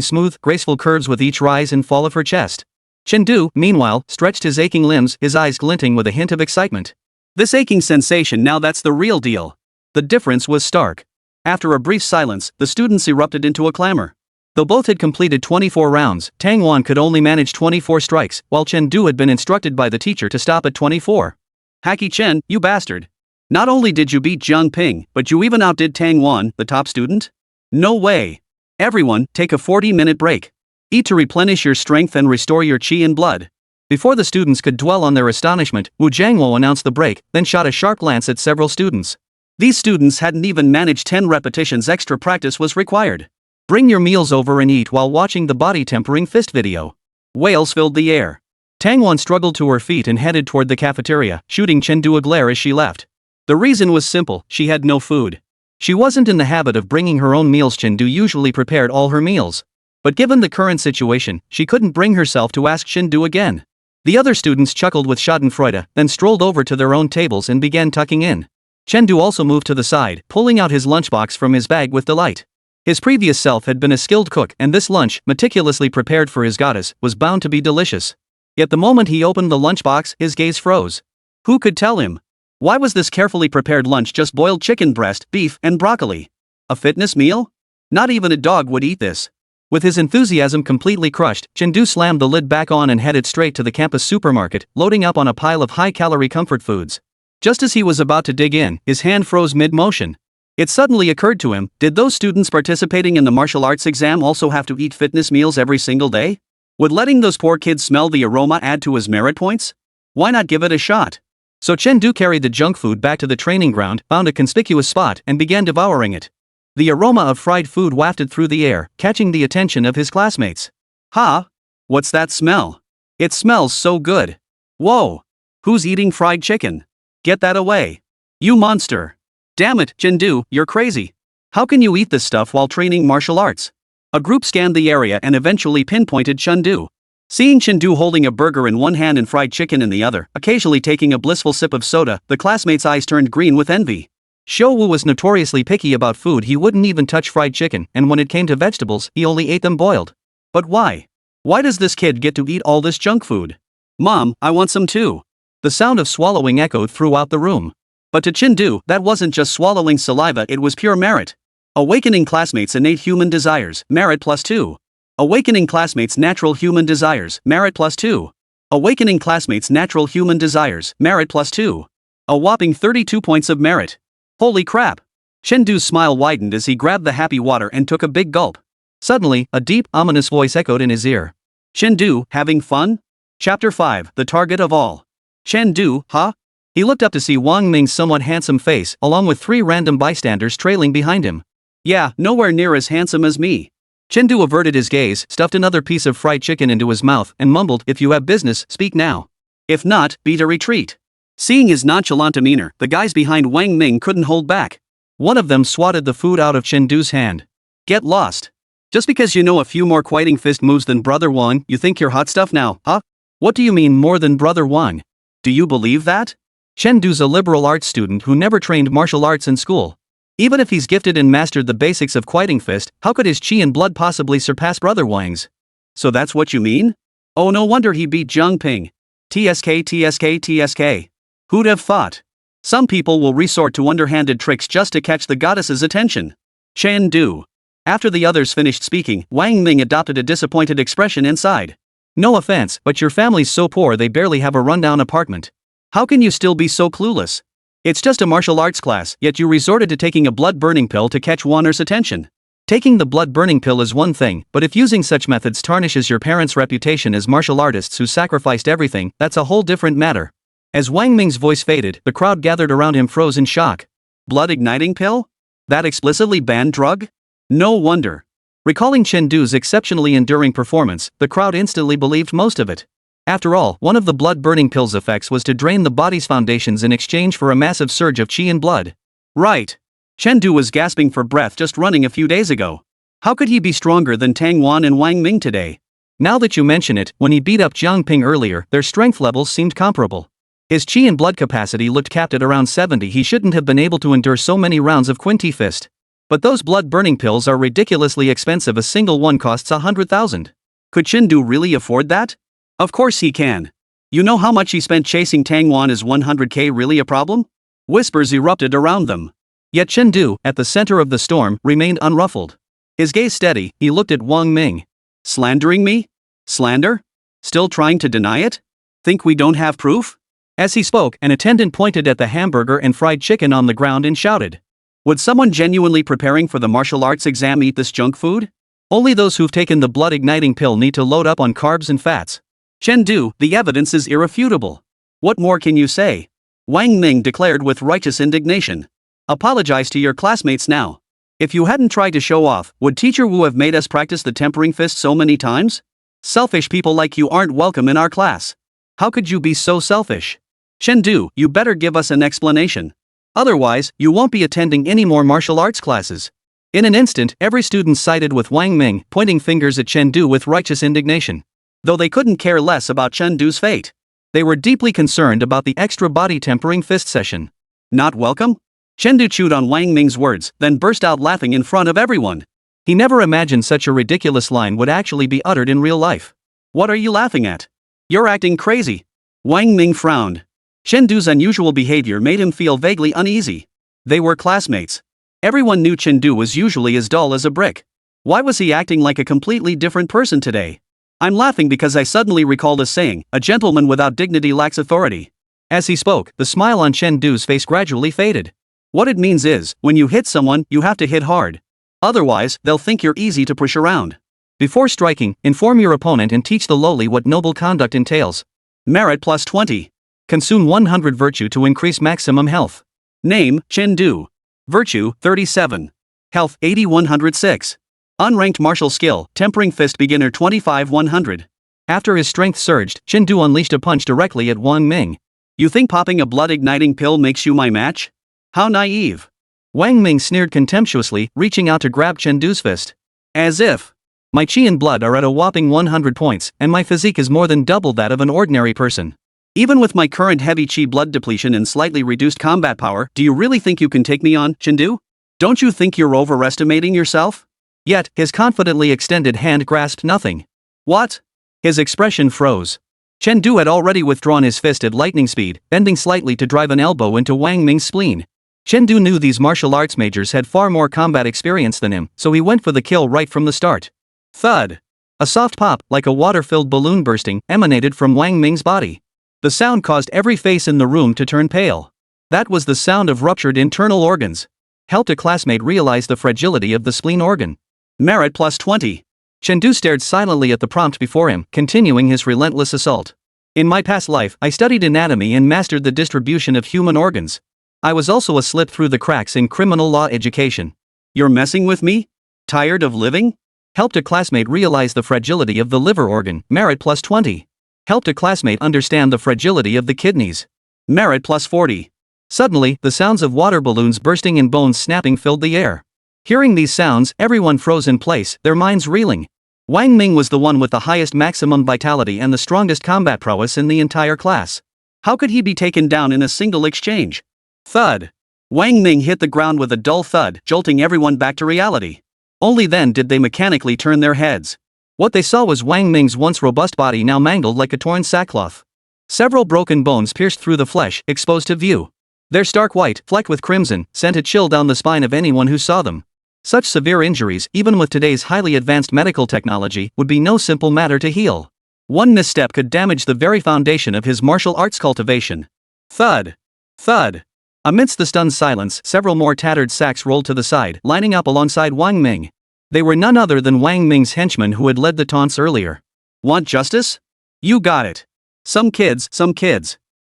smooth, graceful curves with each rise and fall of her chest. Chen Du, meanwhile, stretched his aching limbs, his eyes glinting with a hint of excitement. This aching sensation, now that's the real deal. The difference was stark. After a brief silence, the students erupted into a clamor. Though both had completed 24 rounds, Tangwan could only manage 24 strikes, while Chen Du had been instructed by the teacher to stop at 24. Hacky Chen, you bastard. Not only did you beat Jiang Ping, but you even outdid Tangwan, the top student? No way. Everyone, take a 40-minute break. Eat to replenish your strength and restore your chi and blood. Before the students could dwell on their astonishment, Wu Jiangwo announced the break, then shot a sharp glance at several students. These students hadn't even managed 10 repetitions, extra practice was required. Bring your meals over and eat while watching the body tempering fist video. Wails filled the air. Tangwan struggled to her feet and headed toward the cafeteria, shooting Chen Du a glare as she left. The reason was simple, she had no food. She wasn't in the habit of bringing her own meals. Chen Du usually prepared all her meals. But given the current situation, she couldn't bring herself to ask Chen Du again. The other students chuckled with schadenfreude, then strolled over to their own tables and began tucking in. Chen Du also moved to the side, pulling out his lunchbox from his bag with delight. His previous self had been a skilled cook, and this lunch, meticulously prepared for his goddess, was bound to be delicious. Yet the moment he opened the lunchbox, his gaze froze. Who could tell him? Why was this carefully prepared lunch just boiled chicken breast, beef, and broccoli? A fitness meal? Not even a dog would eat this. With his enthusiasm completely crushed, Chen Du slammed the lid back on and headed straight to the campus supermarket, loading up on a pile of high-calorie comfort foods. Just as he was about to dig in, his hand froze mid-motion. It suddenly occurred to him, did those students participating in the martial arts exam also have to eat fitness meals every single day? Would letting those poor kids smell the aroma add to his merit points? Why not give it a shot? So Chen Du carried the junk food back to the training ground, found a conspicuous spot, and began devouring it. The aroma of fried food wafted through the air, catching the attention of his classmates. Ha! What's that smell? It smells so good. Whoa! Who's eating fried chicken? Get that away. You monster! Damn it, Chen Du, you're crazy. How can you eat this stuff while training martial arts? A group scanned the area and eventually pinpointed Chen Du. Seeing Chen Du holding a burger in one hand and fried chicken in the other, occasionally taking a blissful sip of soda, the classmates' eyes turned green with envy. Xiao Wu was notoriously picky about food. He wouldn't even touch fried chicken, and when it came to vegetables, he only ate them boiled. But why? Why does this kid get to eat all this junk food? Mom, I want some too. The sound of swallowing echoed throughout the room. But to Chen Du, that wasn't just swallowing saliva, it was pure merit. Awakening classmates' innate human desires, merit +2. Awakening classmates' natural human desires, merit +2. Awakening classmates' natural human desires, merit +2. A whopping 32 points of merit. Holy crap! Chen Du's smile widened as he grabbed the happy water and took a big gulp. Suddenly, a deep, ominous voice echoed in his ear. Chen Du, having fun? Chapter 5, the target of all. Chen Du, huh? He looked up to see Wang Ming's somewhat handsome face, along with 3 random bystanders trailing behind him. Yeah, nowhere near as handsome as me. Chen Du averted his gaze, stuffed another piece of fried chicken into his mouth, and mumbled, if you have business, speak now. If not, beat a retreat. Seeing his nonchalant demeanor, the guys behind Wang Ming couldn't hold back. One of them swatted the food out of Chen Du's hand. Get lost. Just because you know a few more quieting fist moves than Brother Wang, you think you're hot stuff now, huh? What do you mean more than Brother Wang? Do you believe that? Chen Du's a liberal arts student who never trained martial arts in school. Even if he's gifted and mastered the basics of quieting fist, how could his chi and blood possibly surpass Brother Wang's? So that's what you mean? Oh, no wonder he beat Jiang Ping. TSK. Who'd have thought? Some people will resort to underhanded tricks just to catch the goddess's attention. Chen Du. After the others finished speaking, Wang Ming adopted a disappointed expression inside. No offense, but your family's so poor they barely have a rundown apartment. How can you still be so clueless? It's just a martial arts class, yet you resorted to taking a blood-burning pill to catch Warner's attention. Taking the blood-burning pill is one thing, but if using such methods tarnishes your parents' reputation as martial artists who sacrificed everything, that's a whole different matter. As Wang Ming's voice faded, the crowd gathered around him froze in shock. Blood-igniting pill? That explicitly banned drug? No wonder. Recalling Chen Du's exceptionally enduring performance, the crowd instantly believed most of it. After all, one of the blood-burning pill's effects was to drain the body's foundations in exchange for a massive surge of qi and blood. Right. Chen Du was gasping for breath just running a few days ago. How could he be stronger than Tang Wan and Wang Ming today? Now that you mention it, when he beat up Jiang Ping earlier, their strength levels seemed comparable. His qi and blood capacity looked capped at around 70. He shouldn't have been able to endure so many rounds of Quinty Fist. But those blood-burning pills are ridiculously expensive. A single one costs 100,000. Could Chen Du really afford that? Of course he can. You know how much he spent chasing Tang Wan? Is 100k really a problem? Whispers erupted around them. Yet Chen Du, at the center of the storm, remained unruffled. His gaze steady, he looked at Wang Ming. Slandering me? Slander? Still trying to deny it? Think we don't have proof? As he spoke, an attendant pointed at the hamburger and fried chicken on the ground and shouted. Would someone genuinely preparing for the martial arts exam eat this junk food? Only those who've taken the blood-igniting pill need to load up on carbs and fats. Chen Du, the evidence is irrefutable. What more can you say? Wang Ming declared with righteous indignation. Apologize to your classmates now. If you hadn't tried to show off, would Teacher Wu have made us practice the tempering fist so many times? Selfish people like you aren't welcome in our class. How could you be so selfish? Chen Du, you better give us an explanation. Otherwise, you won't be attending any more martial arts classes. In an instant, every student sided with Wang Ming, pointing fingers at Chen Du with righteous indignation. Though they couldn't care less about Chen Du's fate. They were deeply concerned about the extra body tempering fist session. Not welcome? Chen Du chewed on Wang Ming's words, then burst out laughing in front of everyone. He never imagined such a ridiculous line would actually be uttered in real life. What are you laughing at? You're acting crazy. Wang Ming frowned. Chen Du's unusual behavior made him feel vaguely uneasy. They were classmates. Everyone knew Chen Du was usually as dull as a brick. Why was he acting like a completely different person today? I'm laughing because I suddenly recalled a saying, a gentleman without dignity lacks authority. As he spoke, the smile on Chen Du's face gradually faded. What it means is, when you hit someone, you have to hit hard. Otherwise, they'll think you're easy to push around. Before striking, inform your opponent and teach the lowly what noble conduct entails. Merit plus 20. Consume 100 virtue to increase maximum health. Name, Chen Du. Virtue, 37. Health, 80-106. Unranked martial skill, tempering fist beginner 25-100. After his strength surged, Chen Du unleashed a punch directly at Wang Ming. You think popping a blood-igniting pill makes you my match? How naive. Wang Ming sneered contemptuously, reaching out to grab Chen Du's fist. As if. My qi and blood are at a whopping 100 points, and my physique is more than double that of an ordinary person. Even with my current heavy qi blood depletion and slightly reduced combat power, do you really think you can take me on, Chen Du? Don't you think you're overestimating yourself? Yet, his confidently extended hand grasped nothing. What? His expression froze. Chen Du had already withdrawn his fist at lightning speed, bending slightly to drive an elbow into Wang Ming's spleen. Chen Du knew these martial arts majors had far more combat experience than him, so he went for the kill right from the start. Thud. A soft pop, like a water-filled balloon bursting, emanated from Wang Ming's body. The sound caused every face in the room to turn pale. That was the sound of ruptured internal organs. Helped a classmate realize the fragility of the spleen organ. Merit plus 20. Chen Du stared silently at the prompt before him, continuing his relentless assault. In my past life, I studied anatomy and mastered the distribution of human organs. I was also a slip through the cracks in criminal law education. You're messing with me? Tired of living? Helped a classmate realize the fragility of the liver organ. Merit plus 20. Helped a classmate understand the fragility of the kidneys. Merit plus 40. Suddenly, the sounds of water balloons bursting and bones snapping filled the air. Hearing these sounds, everyone froze in place, their minds reeling. Wang Ming was the one with the highest maximum vitality and the strongest combat prowess in the entire class. How could he be taken down in a single exchange? Thud. Wang Ming hit the ground with a dull thud, jolting everyone back to reality. Only then did they mechanically turn their heads. What they saw was Wang Ming's once robust body now mangled like a torn sackcloth. Several broken bones pierced through the flesh, exposed to view. Their stark white, flecked with crimson, sent a chill down the spine of anyone who saw them. Such severe injuries, even with today's highly advanced medical technology, would be no simple matter to heal. One misstep could damage the very foundation of his martial arts cultivation. Thud. Thud. Amidst the stunned silence, several more tattered sacks rolled to the side, lining up alongside Wang Ming. They were none other than Wang Ming's henchmen who had led the taunts earlier. Want justice? You got it. Some kids.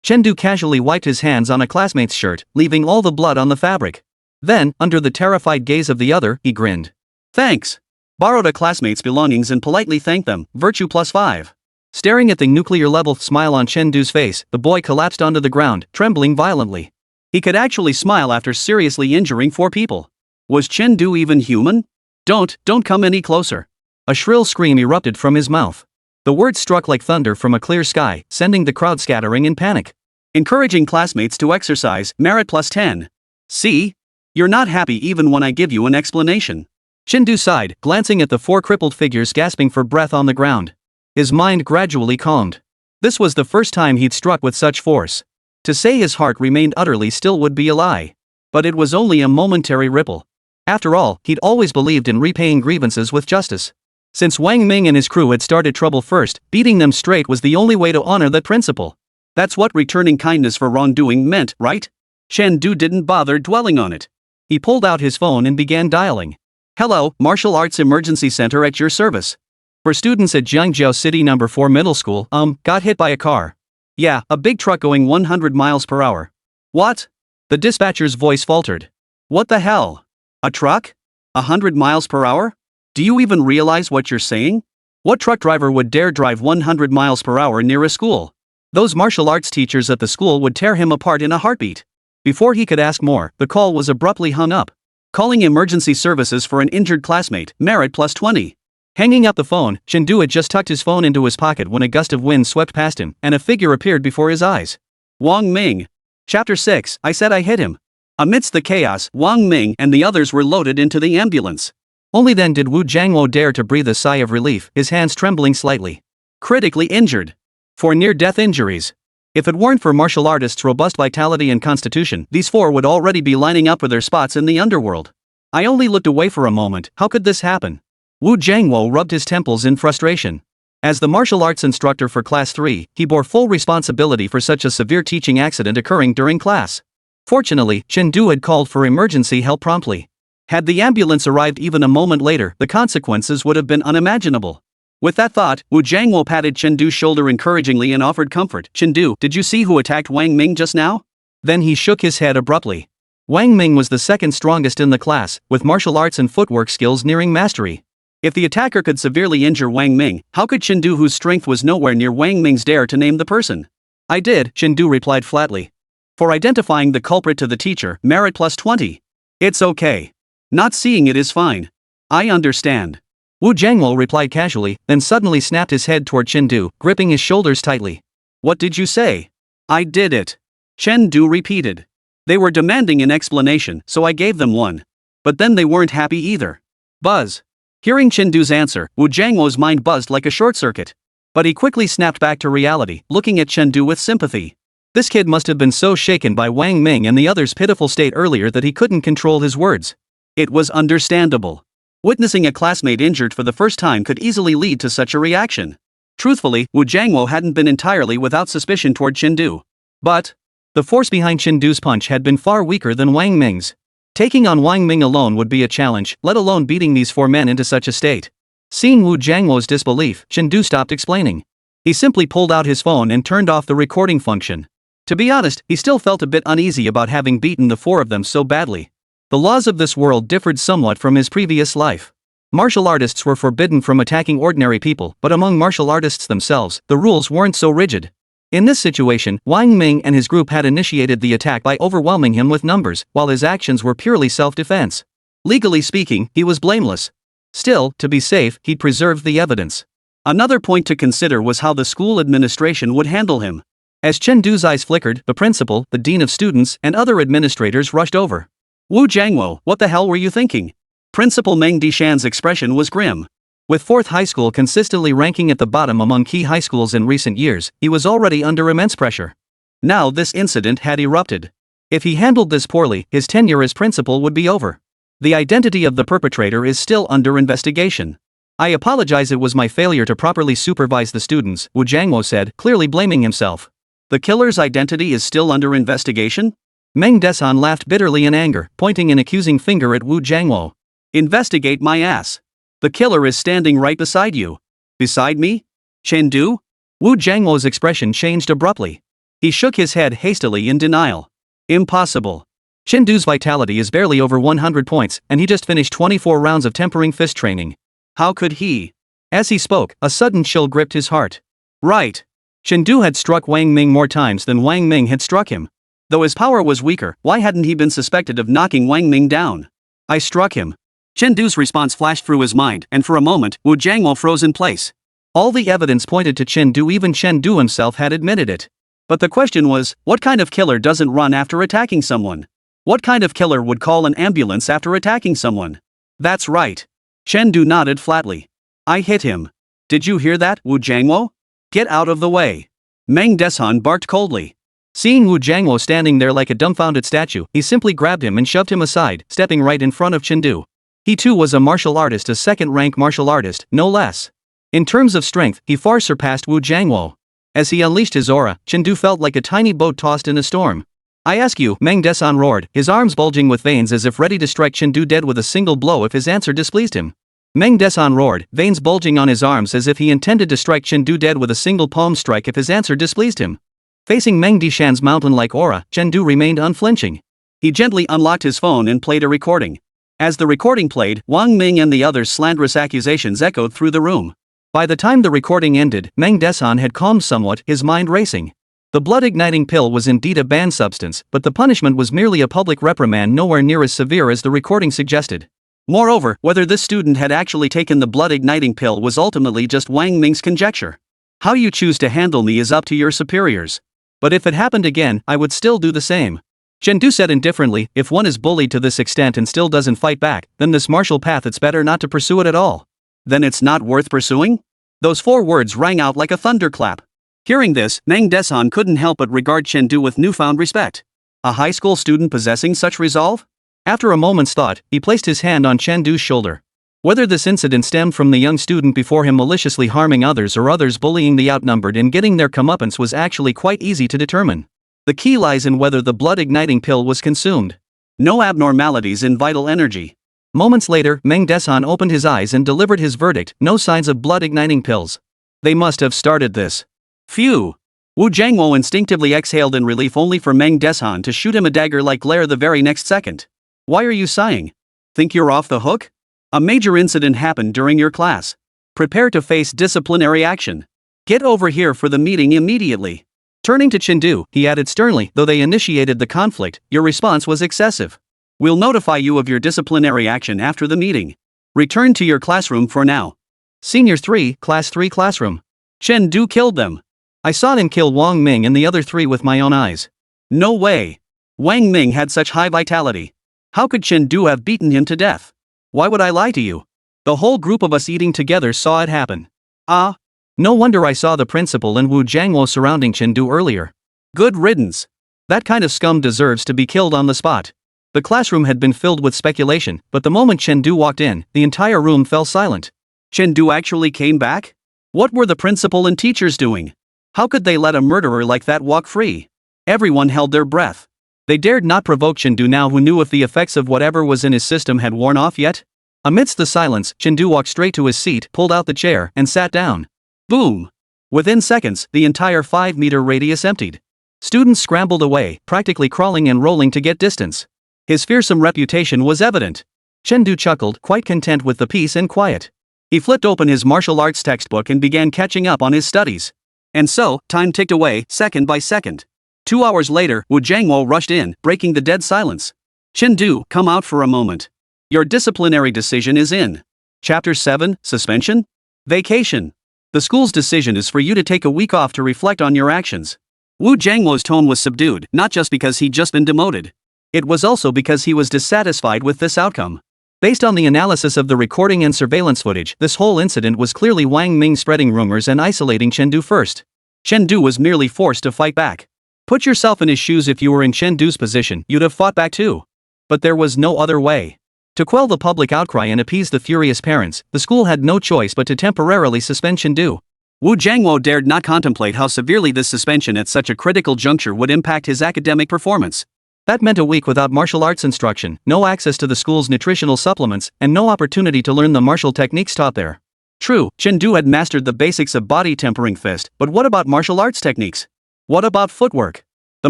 Chen Du casually wiped his hands on a classmate's shirt, leaving all the blood on the fabric. Then, under the terrified gaze of the other, he grinned. Thanks. Borrowed a classmate's belongings and politely thanked them, virtue +5. Staring at the nuclear-level smile on Chen Du's face, the boy collapsed onto the ground, trembling violently. He could actually smile after seriously injuring 4 people. Was Chen Du even human? Don't come any closer. A shrill scream erupted from his mouth. The words struck like thunder from a clear sky, sending the crowd scattering in panic. Encouraging classmates to exercise, merit +10. See? You're not happy even when I give you an explanation. Chen Du sighed, glancing at the 4 crippled figures gasping for breath on the ground. His mind gradually calmed. This was the first time he'd struck with such force. To say his heart remained utterly still would be a lie. But it was only a momentary ripple. After all, he'd always believed in repaying grievances with justice. Since Wang Ming and his crew had started trouble first, beating them straight was the only way to honor that principle. That's what returning kindness for wrongdoing meant, right? Chen Du didn't bother dwelling on it. He pulled out his phone and began dialing. Hello, Martial Arts Emergency Center at your service. For students at Jiangjiao City No. 4 Middle School, got hit by a car. Yeah, a big truck going 100 miles per hour. What? The dispatcher's voice faltered. What the hell? A truck? 100 miles per hour? Do you even realize what you're saying? What truck driver would dare drive 100 miles per hour near a school? Those martial arts teachers at the school would tear him apart in a heartbeat. Before he could ask more, the call was abruptly hung up. Calling emergency services for an injured classmate, merit +20. Hanging up the phone, Chen Du had just tucked his phone into his pocket when a gust of wind swept past him, and a figure appeared before his eyes. Wang Ming. Chapter 6, I said I hit him. Amidst the chaos, Wang Ming and the others were loaded into the ambulance. Only then did Wu Jiangwo dare to breathe a sigh of relief, his hands trembling slightly. Critically injured. For near-death injuries. If it weren't for martial artists' robust vitality and constitution, these 4 would already be lining up for their spots in the underworld. I only looked away for a moment. How could this happen? Wu Jiangwo rubbed his temples in frustration. As the martial arts instructor for Class 3, he bore full responsibility for such a severe teaching accident occurring during class. Fortunately, Chen Du had called for emergency help promptly. Had the ambulance arrived even a moment later, the consequences would have been unimaginable. With that thought, Wu Jiangwo patted Chen Du's shoulder encouragingly and offered comfort. Chen Du, did you see who attacked Wang Ming just now? Then he shook his head abruptly. Wang Ming was the second strongest in the class, with martial arts and footwork skills nearing mastery. If the attacker could severely injure Wang Ming, how could Chen Du, whose strength was nowhere near Wang Ming's, dare to name the person? I did, Chen Du replied flatly. For identifying the culprit to the teacher, merit +20. It's okay. Not seeing it is fine. I understand. Wu Jiangwo replied casually, then suddenly snapped his head toward Chen Du, gripping his shoulders tightly. What did you say? I did it. Chen Du repeated. They were demanding an explanation, so I gave them one. But then they weren't happy either. Buzz. Hearing Chen Du's answer, Wu Jiangwo's mind buzzed like a short circuit. But he quickly snapped back to reality, looking at Chen Du with sympathy. This kid must have been so shaken by Wang Ming and the others' pitiful state earlier that he couldn't control his words. It was understandable. Witnessing a classmate injured for the first time could easily lead to such a reaction. Truthfully, Wu Jiangwo hadn't been entirely without suspicion toward Chen Du. But the force behind Chen Du's punch had been far weaker than Wang Ming's. Taking on Wang Ming alone would be a challenge, let alone beating these 4 men into such a state. Seeing Wu Jiangwo's disbelief, Chen Du stopped explaining. He simply pulled out his phone and turned off the recording function. To be honest, he still felt a bit uneasy about having beaten the 4 of them so badly. The laws of this world differed somewhat from his previous life. Martial artists were forbidden from attacking ordinary people, but among martial artists themselves, the rules weren't so rigid. In this situation, Wang Ming and his group had initiated the attack by overwhelming him with numbers, while his actions were purely self-defense. Legally speaking, he was blameless. Still, to be safe, he'd preserved the evidence. Another point to consider was how the school administration would handle him. As Chen Du's eyes flickered, the principal, the dean of students, and other administrators rushed over. Wu Jiangwo, what the hell were you thinking? Principal Meng Dishan's expression was grim. With 4th high school consistently ranking at the bottom among key high schools in recent years, he was already under immense pressure. Now this incident had erupted. If he handled this poorly, his tenure as principal would be over. The identity of the perpetrator is still under investigation. I apologize, it was my failure to properly supervise the students, Wu Jiangwo said, clearly blaming himself. The killer's identity is still under investigation? Meng Desan laughed bitterly in anger, pointing an accusing finger at Wu Jiangwo. Investigate my ass. The killer is standing right beside you. Beside me? Chen Du? Wu Jiangwo's expression changed abruptly. He shook his head hastily in denial. Impossible. Chen Du's vitality is barely over 100 points, and he just finished 24 rounds of tempering fist training. How could he? As he spoke, a sudden chill gripped his heart. Right. Chen Du had struck Wang Ming more times than Wang Ming had struck him. Though his power was weaker, why hadn't he been suspected of knocking Wang Ming down? I struck him. Chen Du's response flashed through his mind, and for a moment, Wu Jiangwo froze in place. All the evidence pointed to Chen Du, even Chen Du himself had admitted it. But the question was, what kind of killer doesn't run after attacking someone? What kind of killer would call an ambulance after attacking someone? That's right. Chen Du nodded flatly. I hit him. Did you hear that, Wu Jiangwo? Get out of the way. Meng Desan barked coldly. Seeing Wu Jiangwo standing there like a dumbfounded statue, he simply grabbed him and shoved him aside, stepping right in front of Chen Du. He too was a martial artist, a second-rank martial artist, no less. In terms of strength, he far surpassed Wu Jiangwo. As he unleashed his aura, Chen Du felt like a tiny boat tossed in a storm. I ask you, Meng Desan roared, his arms bulging with veins as if ready to strike Chen Du dead with a single blow if his answer displeased him. Meng Desan roared, veins bulging on his arms as if he intended to strike Chen Du dead with a single palm strike if his answer displeased him. Facing Meng Dishan's mountain-like aura, Chen Du remained unflinching. He gently unlocked his phone and played a recording. As the recording played, Wang Ming and the others' slanderous accusations echoed through the room. By the time the recording ended, Meng Desan had calmed somewhat, his mind racing. The blood-igniting pill was indeed a banned substance, but the punishment was merely a public reprimand, nowhere near as severe as the recording suggested. Moreover, whether this student had actually taken the blood-igniting pill was ultimately just Wang Ming's conjecture. How you choose to handle me is up to your superiors. But if it happened again, I would still do the same. Chen Du said indifferently, if one is bullied to this extent and still doesn't fight back, then this martial path it's better not to pursue it at all. Then it's not worth pursuing? Those 4 words rang out like a thunderclap. Hearing this, Meng Desan couldn't help but regard Chen Du with newfound respect. A high school student possessing such resolve? After a moment's thought, he placed his hand on Chen Du's shoulder. Whether this incident stemmed from the young student before him maliciously harming others or others bullying the outnumbered and getting their comeuppance was actually quite easy to determine. The key lies in whether the blood-igniting pill was consumed. No abnormalities in vital energy. Moments later, Meng Desan opened his eyes and delivered his verdict, no signs of blood-igniting pills. They must have started this. Phew! Wu Jiangwo instinctively exhaled in relief, only for Meng Desan to shoot him a dagger-like glare the very next second. Why are you sighing? Think you're off the hook? A major incident happened during your class. Prepare to face disciplinary action. Get over here for the meeting immediately. Turning to Chen Du, he added sternly, though they initiated the conflict, your response was excessive. We'll notify you of your disciplinary action after the meeting. Return to your classroom for now. Senior 3, Class 3 classroom. Chen Du killed them. I saw him kill Wang Ming and the other 3 with my own eyes. No way. Wang Ming had such high vitality. How could Chen Du have beaten him to death? Why would I lie to you? The whole group of us eating together saw it happen. Ah. No wonder I saw the principal and Wu Jiangwo surrounding Chen Du earlier. Good riddance. That kind of scum deserves to be killed on the spot. The classroom had been filled with speculation, but the moment Chen Du walked in, the entire room fell silent. Chen Du actually came back? What were the principal and teachers doing? How could they let a murderer like that walk free? Everyone held their breath. They dared not provoke Chen Du now, who knew if the effects of whatever was in his system had worn off yet. Amidst the silence, Chen Du walked straight to his seat, pulled out the chair, and sat down. Boom! Within seconds, the entire 5-meter radius emptied. Students scrambled away, practically crawling and rolling to get distance. His fearsome reputation was evident. Chen Du chuckled, quite content with the peace and quiet. He flipped open his martial arts textbook and began catching up on his studies. And so, time ticked away, second by second. 2 hours later, Wu Jiangwo rushed in, breaking the dead silence. Chen Du, come out for a moment. Your disciplinary decision is in. Chapter 7, Suspension? Vacation. The school's decision is for you to take a week off to reflect on your actions. Wu Jiangwo's tone was subdued, not just because he'd just been demoted. It was also because he was dissatisfied with this outcome. Based on the analysis of the recording and surveillance footage, this whole incident was clearly Wang Ming spreading rumors and isolating Chen Du first. Chen Du was merely forced to fight back. Put yourself in his shoes. If you were in Chen Du's position, you'd have fought back too. But there was no other way. To quell the public outcry and appease the furious parents, the school had no choice but to temporarily suspend Chen Du. Wu Jiangwo dared not contemplate how severely this suspension at such a critical juncture would impact his academic performance. That meant a week without martial arts instruction, no access to the school's nutritional supplements, and no opportunity to learn the martial techniques taught there. True, Chen Du had mastered the basics of body tempering fist, but what about martial arts techniques? What about footwork? The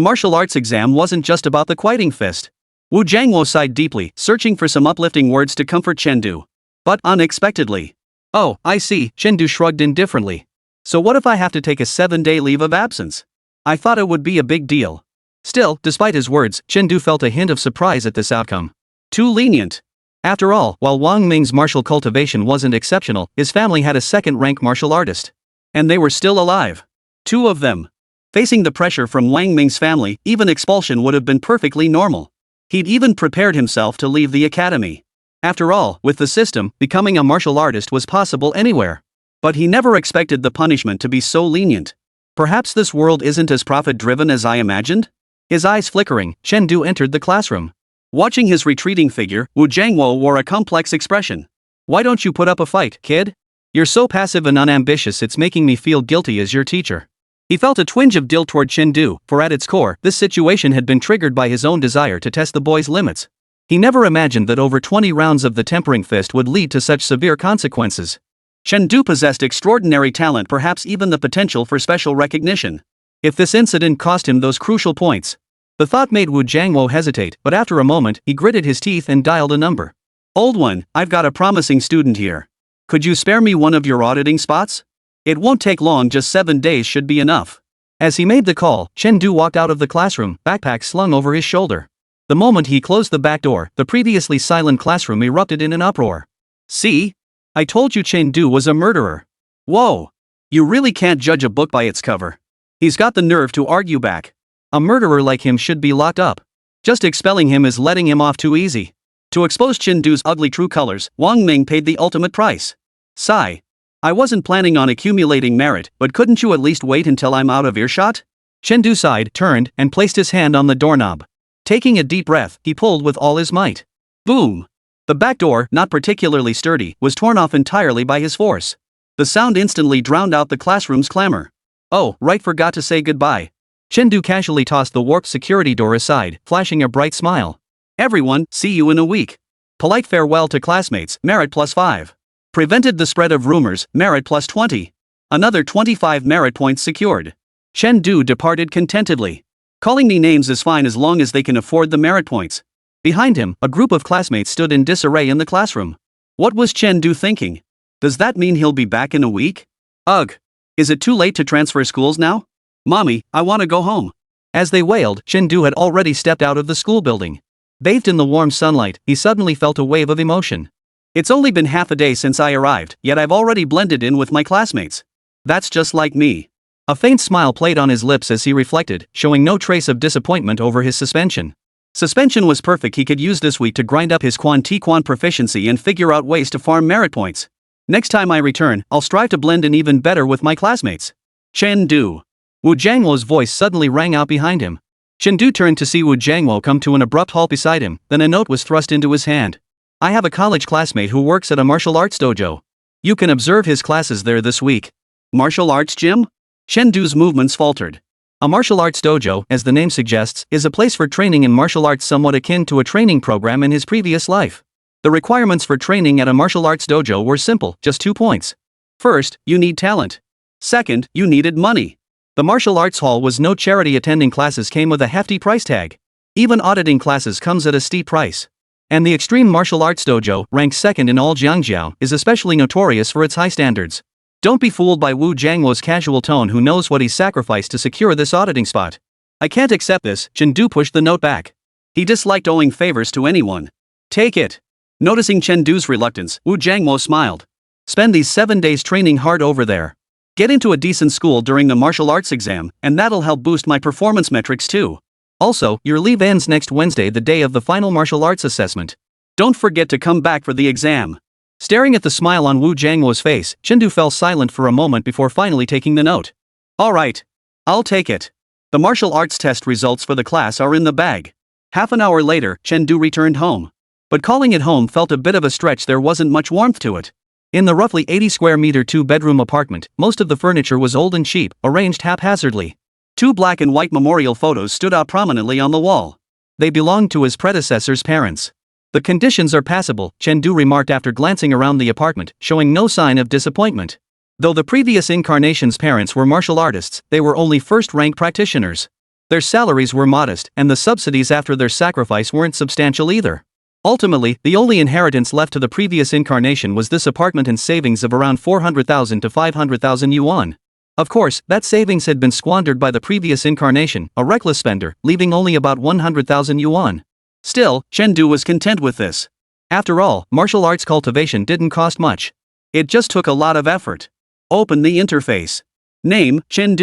martial arts exam wasn't just about the quieting fist. Wu Jiangwo sighed deeply, searching for some uplifting words to comfort Chen Du. But unexpectedly. Oh, I see, Chen Du shrugged indifferently. So what if I have to take a 7-day leave of absence? I thought it would be a big deal. Still, despite his words, Chen Du felt a hint of surprise at this outcome. Too lenient. After all, while Wang Ming's martial cultivation wasn't exceptional, his family had a second-rank martial artist. And they were still alive. 2 of them. Facing the pressure from Wang Ming's family, even expulsion would have been perfectly normal. He'd even prepared himself to leave the academy. After all, with the system, becoming a martial artist was possible anywhere. But he never expected the punishment to be so lenient. Perhaps this world isn't as profit-driven as I imagined? His eyes flickering, Chen Du entered the classroom. Watching his retreating figure, Wu Jiangwo wore a complex expression. Why don't you put up a fight, kid? You're so passive and unambitious it's making me feel guilty as your teacher. He felt a twinge of guilt toward Chen Du, for at its core, this situation had been triggered by his own desire to test the boy's limits. He never imagined that over 20 rounds of the tempering fist would lead to such severe consequences. Chen Du possessed extraordinary talent, perhaps even the potential for special recognition. If this incident cost him those crucial points. The thought made Wu Jiangwo hesitate, but after a moment, he gritted his teeth and dialed a number. Old one, I've got a promising student here. Could you spare me one of your auditing spots? It won't take long, just 7 days should be enough. As he made the call, Chen Du walked out of the classroom, backpack slung over his shoulder. The moment he closed the back door, the previously silent classroom erupted in an uproar. See? I told you Chen Du was a murderer. Whoa! You really can't judge a book by its cover. He's got the nerve to argue back. A murderer like him should be locked up. Just expelling him is letting him off too easy. To expose Chen Du's ugly true colors, Wang Ming paid the ultimate price. Sigh. I wasn't planning on accumulating merit, but couldn't you at least wait until I'm out of earshot? Chen Du sighed, turned, and placed his hand on the doorknob. Taking a deep breath, he pulled with all his might. Boom! The back door, not particularly sturdy, was torn off entirely by his force. The sound instantly drowned out the classroom's clamor. Oh, right, forgot to say goodbye. Chen Du casually tossed the warped security door aside, flashing a bright smile. Everyone, see you in a week. Polite farewell to classmates, merit +5. Prevented the spread of rumors, merit +20. Another 25 merit points secured. Chen Du departed contentedly. Calling me names is fine as long as they can afford the merit points. Behind him, a group of classmates stood in disarray in the classroom. What was Chen Du thinking? Does that mean he'll be back in a week? Ugh. Is it too late to transfer schools now? Mommy, I want to go home. As they wailed, Chen Du had already stepped out of the school building. Bathed in the warm sunlight, he suddenly felt a wave of emotion. It's only been half a day since I arrived, yet I've already blended in with my classmates. That's just like me. A faint smile played on his lips as he reflected, showing no trace of disappointment over his suspension. Suspension was perfect. He could use this week to grind up his Quan proficiency and figure out ways to farm merit points. Next time I return, I'll strive to blend in even better with my classmates. Chen Du. Wu Jiangwo's voice suddenly rang out behind him. Chen Du turned to see Wu Jiangwo come to an abrupt halt beside him, then a note was thrust into his hand. I have a college classmate who works at a martial arts dojo. You can observe his classes there this week. Martial arts gym? Chen Du's movements faltered. A martial arts dojo, as the name suggests, is a place for training in martial arts somewhat akin to a training program in his previous life. The requirements for training at a martial arts dojo were simple, just 2 points. First, you need talent. Second, you needed money. The martial arts hall was no charity. Attending classes came with a hefty price tag. Even auditing classes comes at a steep price. And the Extreme Martial Arts Dojo, ranked second in all Jiangjiao, is especially notorious for its high standards. Don't be fooled by Wu Jiangwo's casual tone. Who knows what he sacrificed to secure this auditing spot. I can't accept this. Chen Du pushed the note back. He disliked owing favors to anyone. Take it. Noticing Chen Du's reluctance, Wu Jiangwo smiled. Spend these 7 days training hard over there. Get into a decent school during the martial arts exam, and that'll help boost my performance metrics too. Also, your leave ends next Wednesday, the day of the final martial arts assessment. Don't forget to come back for the exam. Staring at the smile on Wu Jiangwo's face, Chen Du fell silent for a moment before finally taking the note. Alright. I'll take it. The martial arts test results for the class are in the bag. Half an hour later, Chen Du returned home. but calling it home felt a bit of a stretch. There wasn't much warmth to it. In the roughly 80 square meter 2-bedroom apartment, most of the furniture was old and cheap, arranged haphazardly. 2 black and white memorial photos stood out prominently on the wall. They belonged to his predecessor's parents. The conditions are passable, Chen remarked after glancing around the apartment, showing no sign of disappointment. Though the previous incarnation's parents were martial artists, they were only first-rank practitioners. Their salaries were modest, and the subsidies after their sacrifice weren't substantial either. Ultimately, the only inheritance left to the previous incarnation was this apartment and savings of around 400,000 to 500,000 yuan. Of course, that savings had been squandered by the previous incarnation, a reckless spender, leaving only about 100,000 yuan. Still, Chen was content with this. After all, martial arts cultivation didn't cost much. It just took a lot of effort. Open the interface. Name, Chen.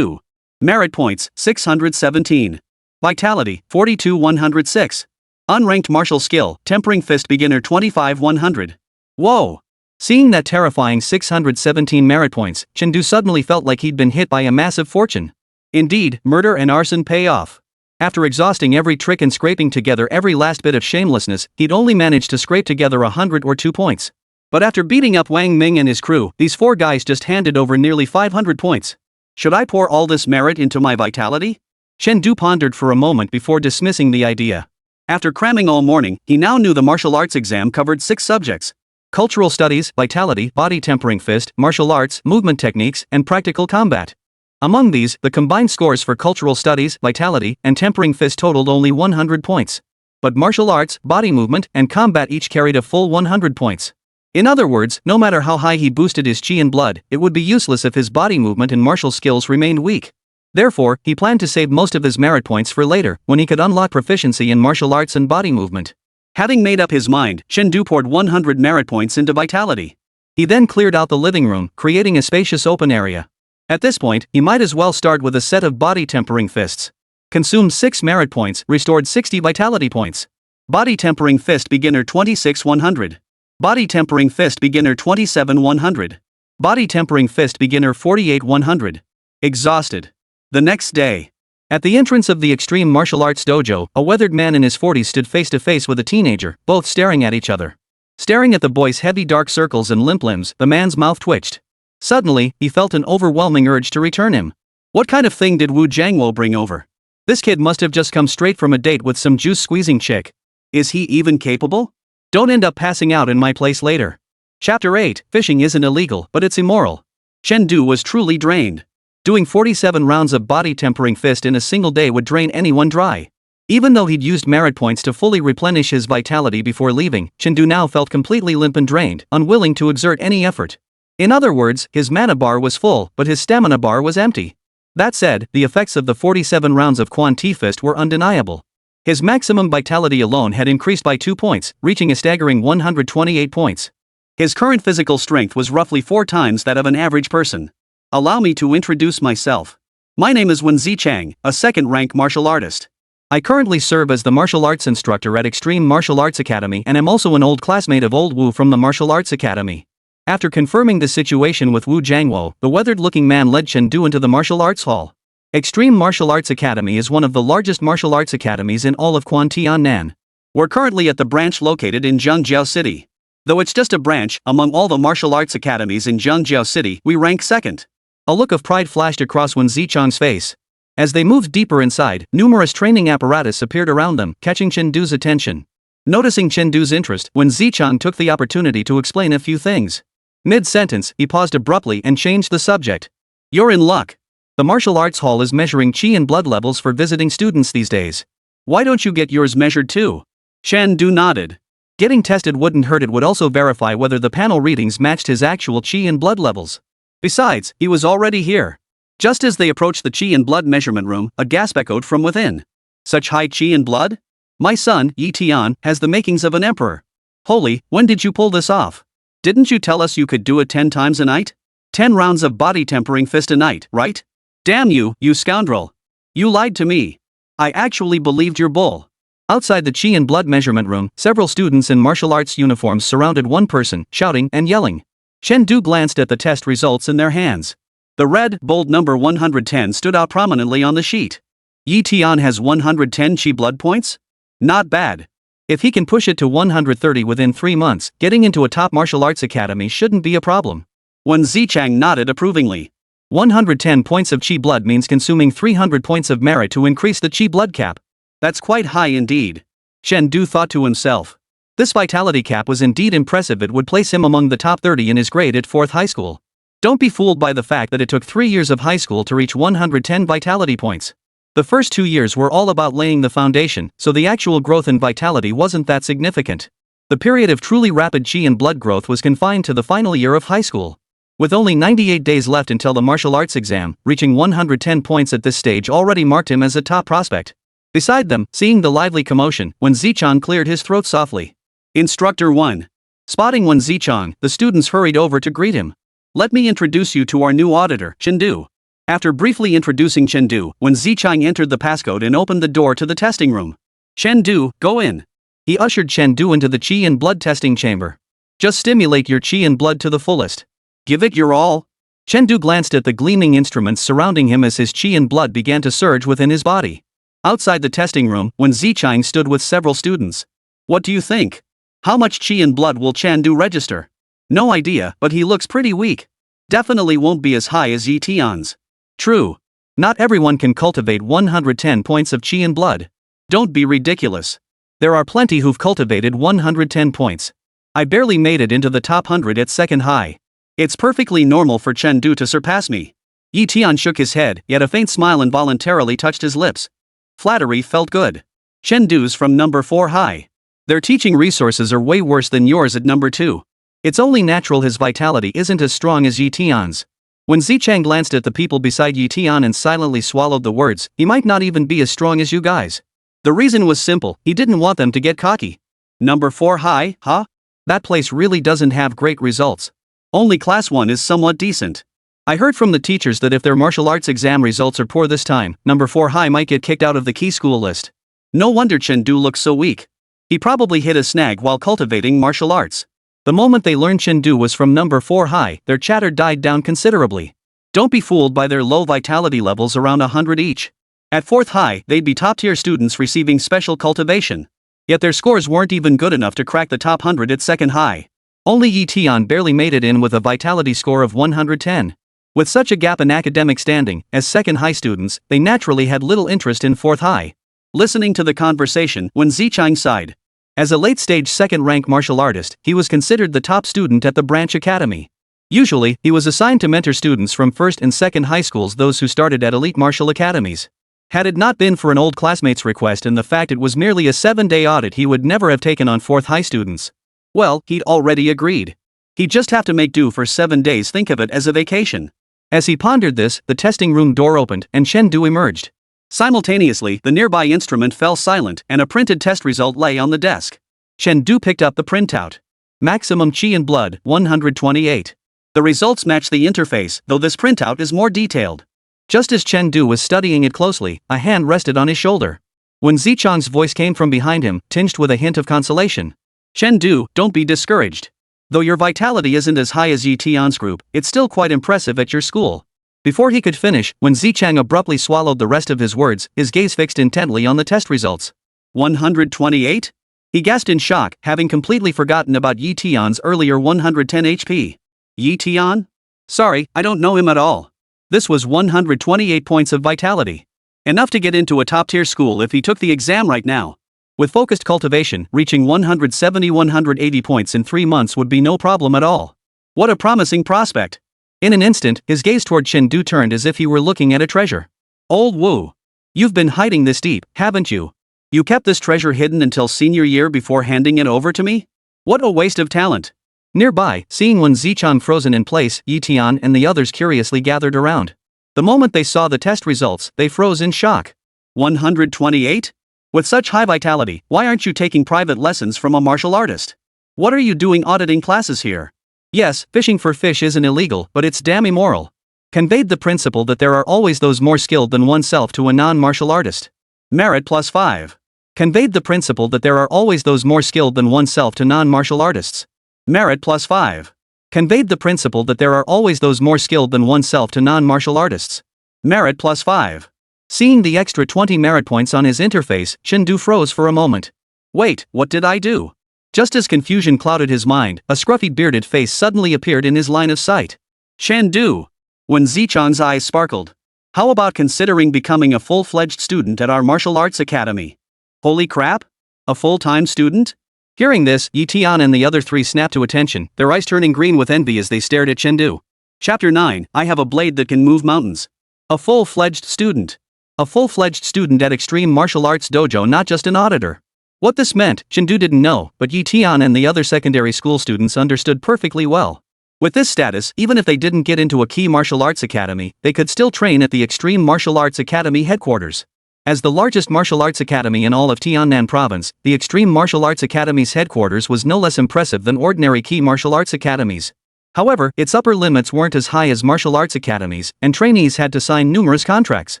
Merit points, 617. Vitality, 42,106. Unranked martial skill, tempering fist beginner 25,100. Whoa! Seeing that terrifying 617 merit points, Chen suddenly felt like he'd been hit by a massive fortune. Indeed, murder and arson pay off. After exhausting every trick and scraping together every last bit of shamelessness, he'd only managed to scrape together 100 or 2 points. But after beating up Wang Ming and his crew, these 4 guys just handed over nearly 500 points. Should I pour all this merit into my vitality? Chen pondered for a moment before dismissing the idea. After cramming all morning, he now knew the martial arts exam covered 6 subjects. Cultural studies, vitality, body tempering fist, martial arts, movement techniques, and practical combat. Among these, the combined scores for cultural studies, vitality, and tempering fist totaled only 100 points. But martial arts, body movement, and combat each carried a full 100 points. In other words, no matter how high he boosted his chi and blood, it would be useless if his body movement and martial skills remained weak. Therefore, he planned to save most of his merit points for later, when he could unlock proficiency in martial arts and body movement. Having made up his mind, Chen poured 100 merit points into vitality. He then cleared out the living room, creating a spacious open area. At this point, he might as well start with a set of body tempering fists. Consumed 6 merit points, restored 60 vitality points. Body tempering fist beginner 26,100. Body tempering fist beginner 27,100. Body tempering fist beginner 48,100. Exhausted. The next day. At the entrance of the Extreme Martial Arts Dojo, a weathered man in his 40s stood face to face with a teenager, both staring at each other. Staring at the boy's heavy dark circles and limp limbs, the man's mouth twitched. Suddenly, he felt an overwhelming urge to return him. What kind of thing did Wu Jiangwo bring over? This kid must have just come straight from a date with some juice-squeezing chick. Is he even capable? Don't end up passing out in my place later. Chapter 8, Fishing isn't illegal, but it's immoral. Chen was truly drained. Doing 47 rounds of body tempering fist in a single day would drain anyone dry. Even though he'd used merit points to fully replenish his vitality before leaving, Chen now felt completely limp and drained, unwilling to exert any effort. In other words, his mana bar was full, but his stamina bar was empty. That said, the effects of the 47 rounds of Quan Ti Fist were undeniable. His maximum vitality alone had increased by 2 points, reaching a staggering 128 points. His current physical strength was roughly 4 times that of an average person. Allow me to introduce myself. My name is Wen Zichang, a second-rank martial artist. I currently serve as the martial arts instructor at Extreme Martial Arts Academy and am also an old classmate of Old Wu from the Martial Arts Academy. After confirming the situation with Wu Jiangwo, the weathered-looking man led Chen into the martial arts hall. Extreme Martial Arts Academy is one of the largest martial arts academies in all of Quantianan. We're currently at the branch located in Zhengjiao City. Though it's just a branch, among all the martial arts academies in Zhengjiao City, we rank second. A look of pride flashed across Wen Zichang's face. As they moved deeper inside, numerous training apparatus appeared around them, catching Chen attention. Noticing Chen interest, Wen Zichang took the opportunity to explain a few things. Mid-sentence, he paused abruptly and changed the subject. You're in luck. The martial arts hall is measuring chi and blood levels for visiting students these days. Why don't you get yours measured too? Chen nodded. Getting tested wouldn't hurt, it would also verify whether the panel readings matched his actual chi and blood levels. Besides, he was already here. Just as they approached the chi and blood measurement room, a gasp echoed from within. Such high chi and blood? My son, Yi Tian, has the makings of an emperor. Holy, when did you pull this off? Didn't you tell us you could do it 10 times a night? 10 rounds of body tempering fist a night, right? Damn you, you scoundrel. You lied to me. I actually believed your bull. Outside the chi and blood measurement room, several students in martial arts uniforms surrounded one person, shouting and yelling. Chen glanced at the test results in their hands. The red, bold number 110 stood out prominently on the sheet. Yi Tian has 110 chi blood points? Not bad. If he can push it to 130 within 3 months, getting into a top martial arts academy shouldn't be a problem. Wen Zichang nodded approvingly. 110 points of chi blood means consuming 300 points of merit to increase the chi blood cap. That's quite high indeed. Chen Du thought to himself. This vitality cap was indeed impressive. It would place him among the top 30 in his grade at 4th high school. Don't be fooled by the fact that it took 3 years of high school to reach 110 vitality points. The first 2 years were all about laying the foundation, so the actual growth in vitality wasn't that significant. The period of truly rapid chi and blood growth was confined to the final year of high school. With only 98 days left until the martial arts exam, reaching 110 points at this stage already marked him as a top prospect. Beside them, seeing the lively commotion, Wen Zichang cleared his throat softly. Instructor 1. Spotting Wen Zichang, the students hurried over to greet him. Let me introduce you to our new auditor, Chen Du. After briefly introducing Chen Du, Wen Zichang entered the passcode and opened the door to the testing room. Chen Du, go in. He ushered Chen Du into the chi and blood testing chamber. Just stimulate your chi and blood to the fullest. Give it your all. Chen Du glanced at the gleaming instruments surrounding him as his chi and blood began to surge within his body. Outside the testing room, Wen Zichang stood with several students. What do you think? How much chi and blood will Chen Du register? No idea, but he looks pretty weak. Definitely won't be as high as Yi Tian's. True. Not everyone can cultivate 110 points of chi and blood. Don't be ridiculous. There are plenty who've cultivated 110 points. I barely made it into the top 100 at 2nd high. It's perfectly normal for Chen Du to surpass me. Yi Tian shook his head, yet a faint smile involuntarily touched his lips. Flattery felt good. Chen Du's from number 4 high. Their teaching resources are way worse than yours at number 2. It's only natural his vitality isn't as strong as Yi Tian's. When Zichang glanced at the people beside Yi Tian and silently swallowed the words, he might not even be as strong as you guys. The reason was simple, he didn't want them to get cocky. Number 4 high, huh? That place really doesn't have great results. Only class 1 is somewhat decent. I heard from the teachers that if their martial arts exam results are poor this time, number 4 high might get kicked out of the key school list. No wonder Chen Du looks so weak. He probably hit a snag while cultivating martial arts. The moment they learned Chen Du was from number 4 high, their chatter died down considerably. Don't be fooled by their low vitality levels around 100 each. At 4th high, they'd be top-tier students receiving special cultivation. Yet their scores weren't even good enough to crack the top 100 at 2nd high. Only Yi Tian barely made it in with a vitality score of 110. With such a gap in academic standing, as 2nd high students, they naturally had little interest in 4th high. Listening to the conversation, Wen Zichang sighed. As a late-stage 2nd-rank martial artist, he was considered the top student at the branch academy. Usually, he was assigned to mentor students from 1st and 2nd high schools, those who started at elite martial academies. Had it not been for an old classmate's request and the fact it was merely a 7-day audit, he would never have taken on 4th high students. Well, he'd already agreed. He'd just have to make do for 7 days, think of it as a vacation. As he pondered this, the testing room door opened and Chen Du emerged. Simultaneously, the nearby instrument fell silent and a printed test result lay on the desk. Chen Du picked up the printout. Maximum chi and blood, 128. The results match the interface, though this printout is more detailed. Just as Chen Du was studying it closely, a hand rested on his shoulder. When Zichang's voice came from behind him, tinged with a hint of consolation. Chen Du, don't be discouraged. Though your vitality isn't as high as Yi Tian's group, it's still quite impressive at your school. Before he could finish, when Zichang abruptly swallowed the rest of his words, his gaze fixed intently on the test results. 128? He gasped in shock, having completely forgotten about Yi Tian's earlier 110 HP. Yi Tian? Sorry, I don't know him at all. This was 128 points of vitality. Enough to get into a top-tier school if he took the exam right now. With focused cultivation, reaching 170-180 points in 3 months would be no problem at all. What a promising prospect. In an instant, his gaze toward Chen Du turned as if he were looking at a treasure. Old Wu. You've been hiding this deep, haven't you? You kept this treasure hidden until senior year before handing it over to me? What a waste of talent. Nearby, seeing Wen Zichang frozen in place, Yi Tian and the others curiously gathered around. The moment they saw the test results, they froze in shock. 128? With such high vitality, why aren't you taking private lessons from a martial artist? What are you doing auditing classes here? Yes, fishing for fish isn't illegal, but it's damn immoral. Conveyed the principle that there are always those more skilled than oneself to a non-martial artist. Merit plus 5. Conveyed the principle that there are always those more skilled than oneself to non-martial artists. Merit plus 5. Conveyed the principle that there are always those more skilled than oneself to non-martial artists. Merit plus 5. Seeing the extra 20 merit points on his interface, Chen Du froze for a moment. Wait, what did I do? Just as confusion clouded his mind, a scruffy bearded face suddenly appeared in his line of sight. Chen Du. When Zichang's eyes sparkled. How about considering becoming a full-fledged student at our martial arts academy? Holy crap? A full-time student? Hearing this, Yi Tian and the other three snapped to attention, their eyes turning green with envy as they stared at Chen Du. Chapter 9, I have a blade that can move mountains. A full-fledged student. A full-fledged student at Extreme Martial Arts Dojo, not just an auditor. What this meant, Chen Du didn't know, but Yi Tian and the other secondary school students understood perfectly well. With this status, even if they didn't get into a key martial arts academy, they could still train at the Extreme Martial Arts Academy headquarters. As the largest martial arts academy in all of Tiannan province, the Extreme Martial Arts Academy's headquarters was no less impressive than ordinary key martial arts academies. However, its upper limits weren't as high as martial arts academies, and trainees had to sign numerous contracts.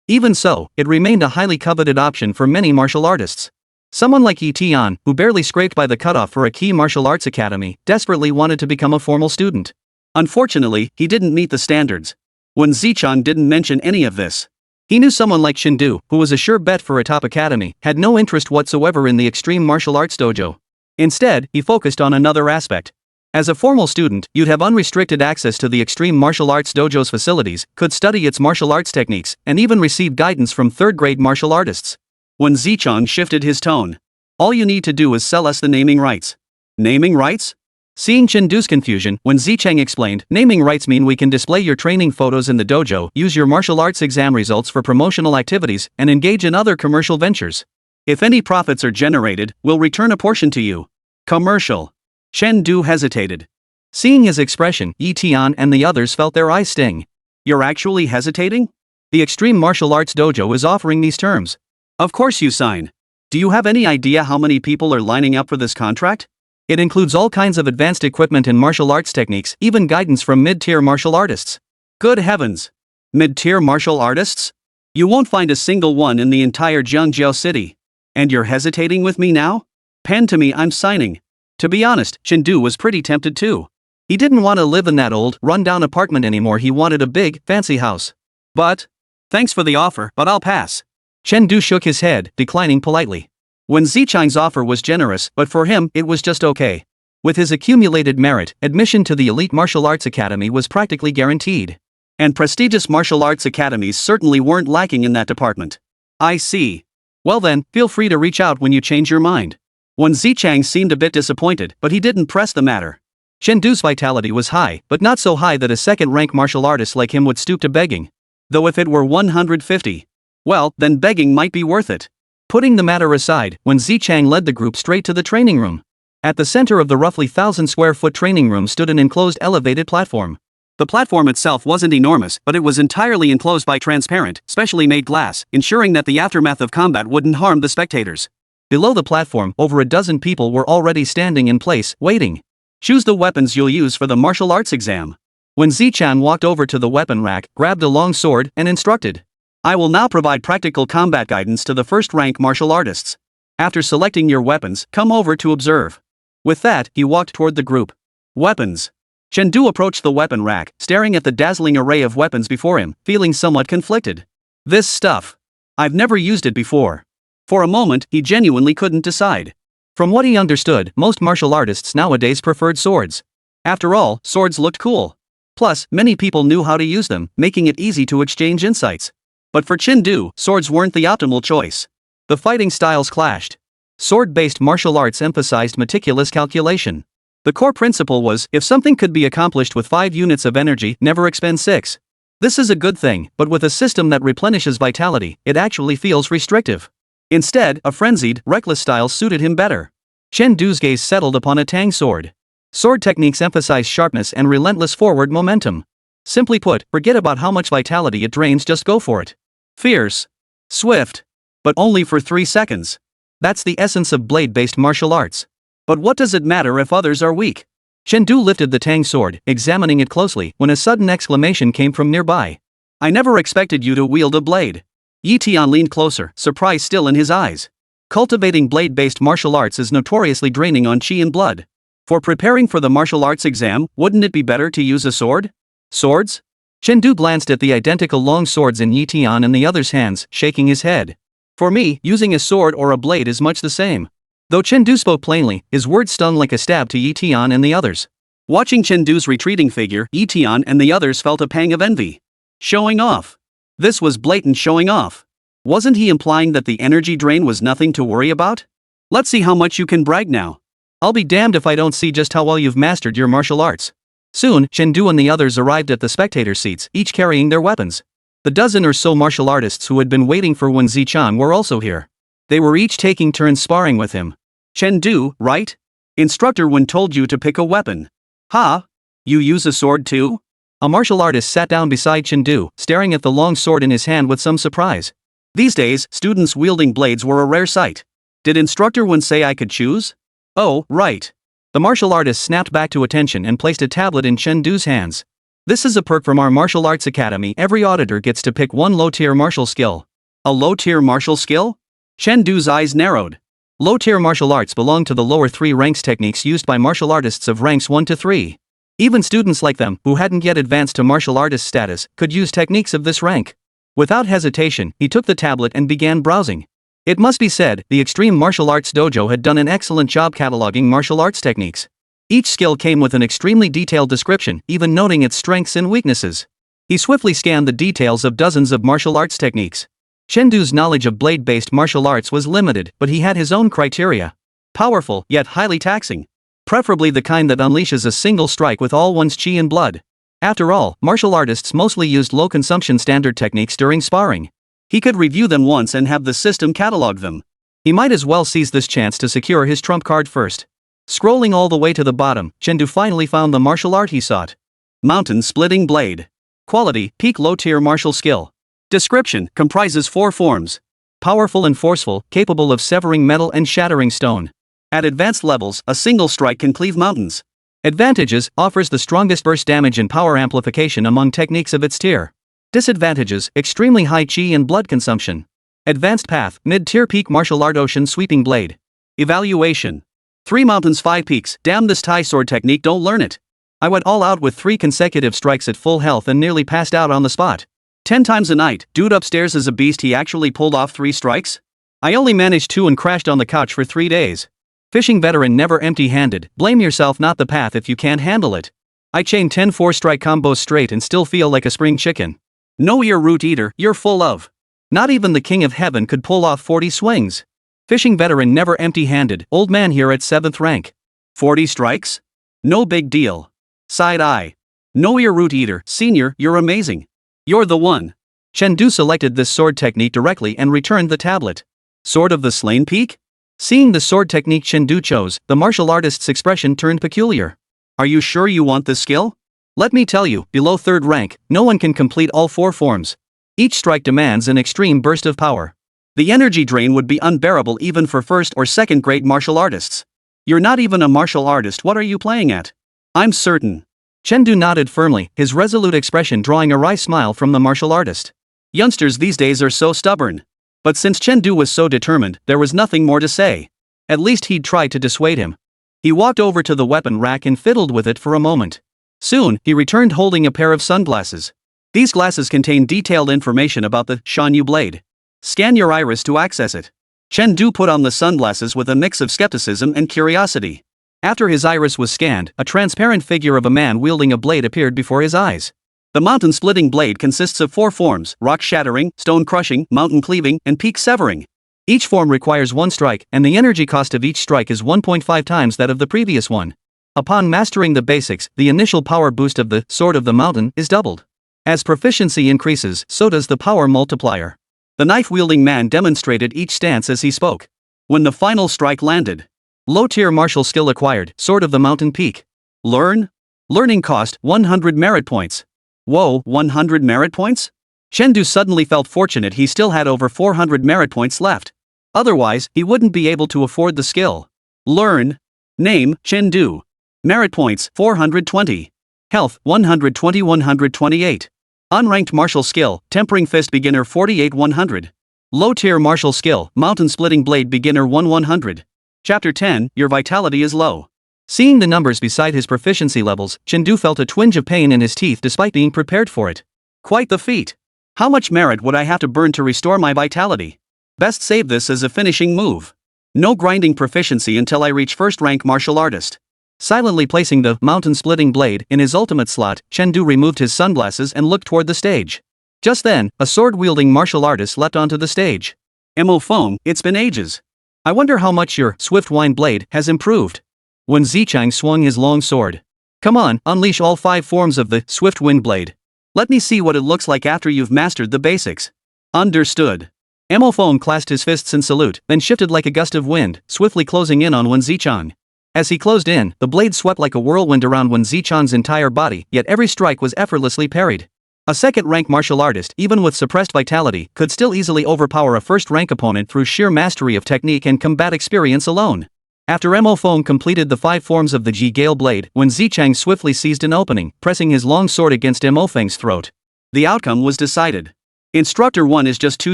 Even so, it remained a highly coveted option for many martial artists. Someone like Yi Tian, who barely scraped by the cutoff for a key martial arts academy, desperately wanted to become a formal student. Unfortunately, he didn't meet the standards. When Zichang didn't mention any of this, he knew someone like Chen Du, who was a sure bet for a top academy, had no interest whatsoever in the Extreme Martial Arts Dojo. Instead, he focused on another aspect. As a formal student, you'd have unrestricted access to the Extreme Martial Arts Dojo's facilities, could study its martial arts techniques, and even receive guidance from third-grade martial artists. When Zichang shifted his tone. All you need to do is sell us the naming rights. Naming rights? Seeing Chen Du's confusion, when Zichang explained, naming rights mean we can display your training photos in the dojo, use your martial arts exam results for promotional activities, and engage in other commercial ventures. If any profits are generated, we'll return a portion to you. Commercial. Chen Du hesitated. Seeing his expression, Yi Tian and the others felt their eyes sting. You're actually hesitating? The Extreme Martial Arts Dojo is offering these terms. Of course you sign. Do you have any idea how many people are lining up for this contract? It includes all kinds of advanced equipment and martial arts techniques, even guidance from mid-tier martial artists. Good heavens! Mid-tier martial artists? You won't find a single one in the entire Jiangjiao city. And you're hesitating with me now? Pen to me, I'm signing. To be honest, Chen Du was pretty tempted too. He didn't want to live in that old, run-down apartment anymore, he wanted a big, fancy house. But, thanks for the offer, but I'll pass. Chen Du shook his head, declining politely. When Zichang's offer was generous, but for him, it was just okay. With his accumulated merit, admission to the elite martial arts academy was practically guaranteed. And prestigious martial arts academies certainly weren't lacking in that department. I see. Well then, feel free to reach out when you change your mind. When Zichang seemed a bit disappointed, but he didn't press the matter. Chen Du's vitality was high, but not so high that a second-rank martial artist like him would stoop to begging. Though if it were 150, well, then begging might be worth it. Putting the matter aside, when Zichang led the group straight to the training room. At the center of the roughly 1,000-square-foot training room stood an enclosed elevated platform. The platform itself wasn't enormous, but it was entirely enclosed by transparent, specially made glass, ensuring that the aftermath of combat wouldn't harm the spectators. Below the platform, over a dozen people were already standing in place, waiting. Choose the weapons you'll use for the martial arts exam. When Zichang walked over to the weapon rack, grabbed a long sword, and instructed. I will now provide practical combat guidance to the first-rank martial artists. After selecting your weapons, come over to observe. With that, he walked toward the group. Weapons. Chen Du approached the weapon rack, staring at the dazzling array of weapons before him, feeling somewhat conflicted. This stuff. I've never used it before. For a moment, he genuinely couldn't decide. From what he understood, most martial artists nowadays preferred swords. After all, swords looked cool. Plus, many people knew how to use them, making it easy to exchange insights. But for Chen Du, swords weren't the optimal choice. The fighting styles clashed. Sword-based martial arts emphasized meticulous calculation. The core principle was, if something could be accomplished with 5 units of energy, never expend 6. This is a good thing, but with a system that replenishes vitality, it actually feels restrictive. Instead, a frenzied, reckless style suited him better. Chen Du's gaze settled upon a tang sword. Sword techniques emphasize sharpness and relentless forward momentum. Simply put, forget about how much vitality it drains, just go for it. Fierce. Swift. But only for 3 seconds. That's the essence of blade-based martial arts. But what does it matter if others are weak? Chen Du lifted the tang sword, examining it closely, when a sudden exclamation came from nearby. I never expected you to wield a blade. Yi Tian leaned closer, surprise still in his eyes. Cultivating blade-based martial arts is notoriously draining on qi and blood. For preparing for the martial arts exam, wouldn't it be better to use a sword? Swords? Chen Du glanced at the identical long swords in Yi Tian and the other's hands, shaking his head. For me, using a sword or a blade is much the same. Though Chengdu spoke plainly, his words stung like a stab to Yi Tian and the others. Watching Chengdu's retreating figure, Yi Tian and the others felt a pang of envy. Showing off. This was blatant showing off. Wasn't he implying that the energy drain was nothing to worry about? Let's see how much you can brag now. I'll be damned if I don't see just how well you've mastered your martial arts. Soon, Chengdu and the others arrived at the spectator seats, each carrying their weapons. The dozen or so martial artists who had been waiting for Wen Zichang were also here. They were each taking turns sparring with him. Chengdu, right? Instructor Wen told you to pick a weapon. Huh? You use a sword too? A martial artist sat down beside Chengdu, staring at the long sword in his hand with some surprise. These days, students wielding blades were a rare sight. Did Instructor Wen say I could choose? Oh, right. The martial artist snapped back to attention and placed a tablet in Chengdu's hands. This is a perk from our martial arts academy. Every auditor gets to pick one low-tier martial skill. A low-tier martial skill? Chengdu's eyes narrowed. Low-tier martial arts belong to the lower 3 ranks, techniques used by martial artists of ranks 1 to 3. Even students like them, who hadn't yet advanced to martial artist status, could use techniques of this rank. Without hesitation, he took the tablet and began browsing. It must be said, the Extreme Martial Arts Dojo had done an excellent job cataloging martial arts techniques. Each skill came with an extremely detailed description, even noting its strengths and weaknesses. He swiftly scanned the details of dozens of martial arts techniques. Chengdu's knowledge of blade-based martial arts was limited, but he had his own criteria. Powerful, yet highly taxing. Preferably the kind that unleashes a single strike with all one's chi and blood. After all, martial artists mostly used low-consumption standard techniques during sparring. He could review them once and have the system catalog them. He might as well seize this chance to secure his trump card first. Scrolling all the way to the bottom, Chengdu finally found the martial art he sought. Mountain Splitting Blade. Quality, peak low-tier martial skill. Description, comprises 4 forms. Powerful and forceful, capable of severing metal and shattering stone. At advanced levels, a single strike can cleave mountains. Advantages, offers the strongest burst damage and power amplification among techniques of its tier. Disadvantages, extremely high chi and blood consumption. Advanced path, mid-tier peak martial art ocean sweeping blade. Evaluation. 3 mountains 5 peaks, damn this Thai sword technique, don't learn it. I went all out with 3 consecutive strikes at full health and nearly passed out on the spot. 10 times a night, dude upstairs is a beast, he actually pulled off 3 strikes? I only managed 2 and crashed on the couch for 3 days. Fishing veteran never empty-handed, blame yourself not the path if you can't handle it. I chain 10 4-strike combos straight and still feel like a spring chicken. No, you're root eater, you're full of. Not even the king of heaven could pull off 40 swings. Fishing veteran never empty-handed, old man here at 7th rank. 40 strikes? No big deal. Side eye. No, you're root eater, senior, you're amazing. You're the one. Chengdu selected this sword technique directly and returned the tablet. Sword of the Slain Peak? Seeing the sword technique Chengdu chose, the martial artist's expression turned peculiar. Are you sure you want this skill? Let me tell you, below 3rd rank, no one can complete all 4 forms. Each strike demands an extreme burst of power. The energy drain would be unbearable even for 1st or 2nd grade martial artists. You're not even a martial artist, what are you playing at? I'm certain. Chengdu nodded firmly, his resolute expression drawing a wry smile from the martial artist. Youngsters these days are so stubborn. But since Chengdu was so determined, there was nothing more to say. At least he'd try to dissuade him. He walked over to the weapon rack and fiddled with it for a moment. Soon, he returned holding a pair of sunglasses. These glasses contain detailed information about the Shanyu blade. Scan your iris to access it. Chengdu put on the sunglasses with a mix of skepticism and curiosity. After his iris was scanned, a transparent figure of a man wielding a blade appeared before his eyes. The mountain-splitting blade consists of 4 forms: rock shattering, stone crushing, mountain cleaving, and peak severing. Each form requires 1 strike, and the energy cost of each strike is 1.5 times that of the previous one. Upon mastering the basics, the initial power boost of the Sword of the Mountain is doubled. As proficiency increases, so does the power multiplier. The knife-wielding man demonstrated each stance as he spoke. When the final strike landed. Low-tier martial skill acquired, Sword of the Mountain Peak. Learn? Learning cost, 100 merit points. Whoa, 100 merit points? Chengdu suddenly felt fortunate he still had over 400 merit points left. Otherwise, he wouldn't be able to afford the skill. Learn. Name, Chengdu. Merit points, 420. Health, 120-128. Unranked martial skill, Tempering Fist Beginner 48-100. Low-tier martial skill, Mountain Splitting Blade Beginner 1-100. Chapter 10, Your Vitality is Low. Seeing the numbers beside his proficiency levels, Chengdu felt a twinge of pain in his teeth despite being prepared for it. Quite the feat. How much merit would I have to burn to restore my vitality? Best save this as a finishing move. No grinding proficiency until I reach first rank martial artist. Silently placing the mountain-splitting blade in his ultimate slot, Chen removed his sunglasses and looked toward the stage. Just then, a sword-wielding martial artist leapt onto the stage. "Mo Feng, it's been ages. I wonder how much your swift wind blade has improved." When Zichang swung his long sword. "Come on, unleash all 5 forms of the swift wind blade. Let me see what it looks like after you've mastered the basics." "Understood." Mo Feng clasped his fists in salute, then shifted like a gust of wind, swiftly closing in on Wen Zichang. As he closed in, the blade swept like a whirlwind around Wen Zichang's entire body, yet every strike was effortlessly parried. A second-rank martial artist, even with suppressed vitality, could still easily overpower a first-rank opponent through sheer mastery of technique and combat experience alone. After Mo Feng completed the 5 forms of the Ji Gale blade, Wen Zichang swiftly seized an opening, pressing his long sword against Mo Feng's throat. The outcome was decided. Instructor 1 is just too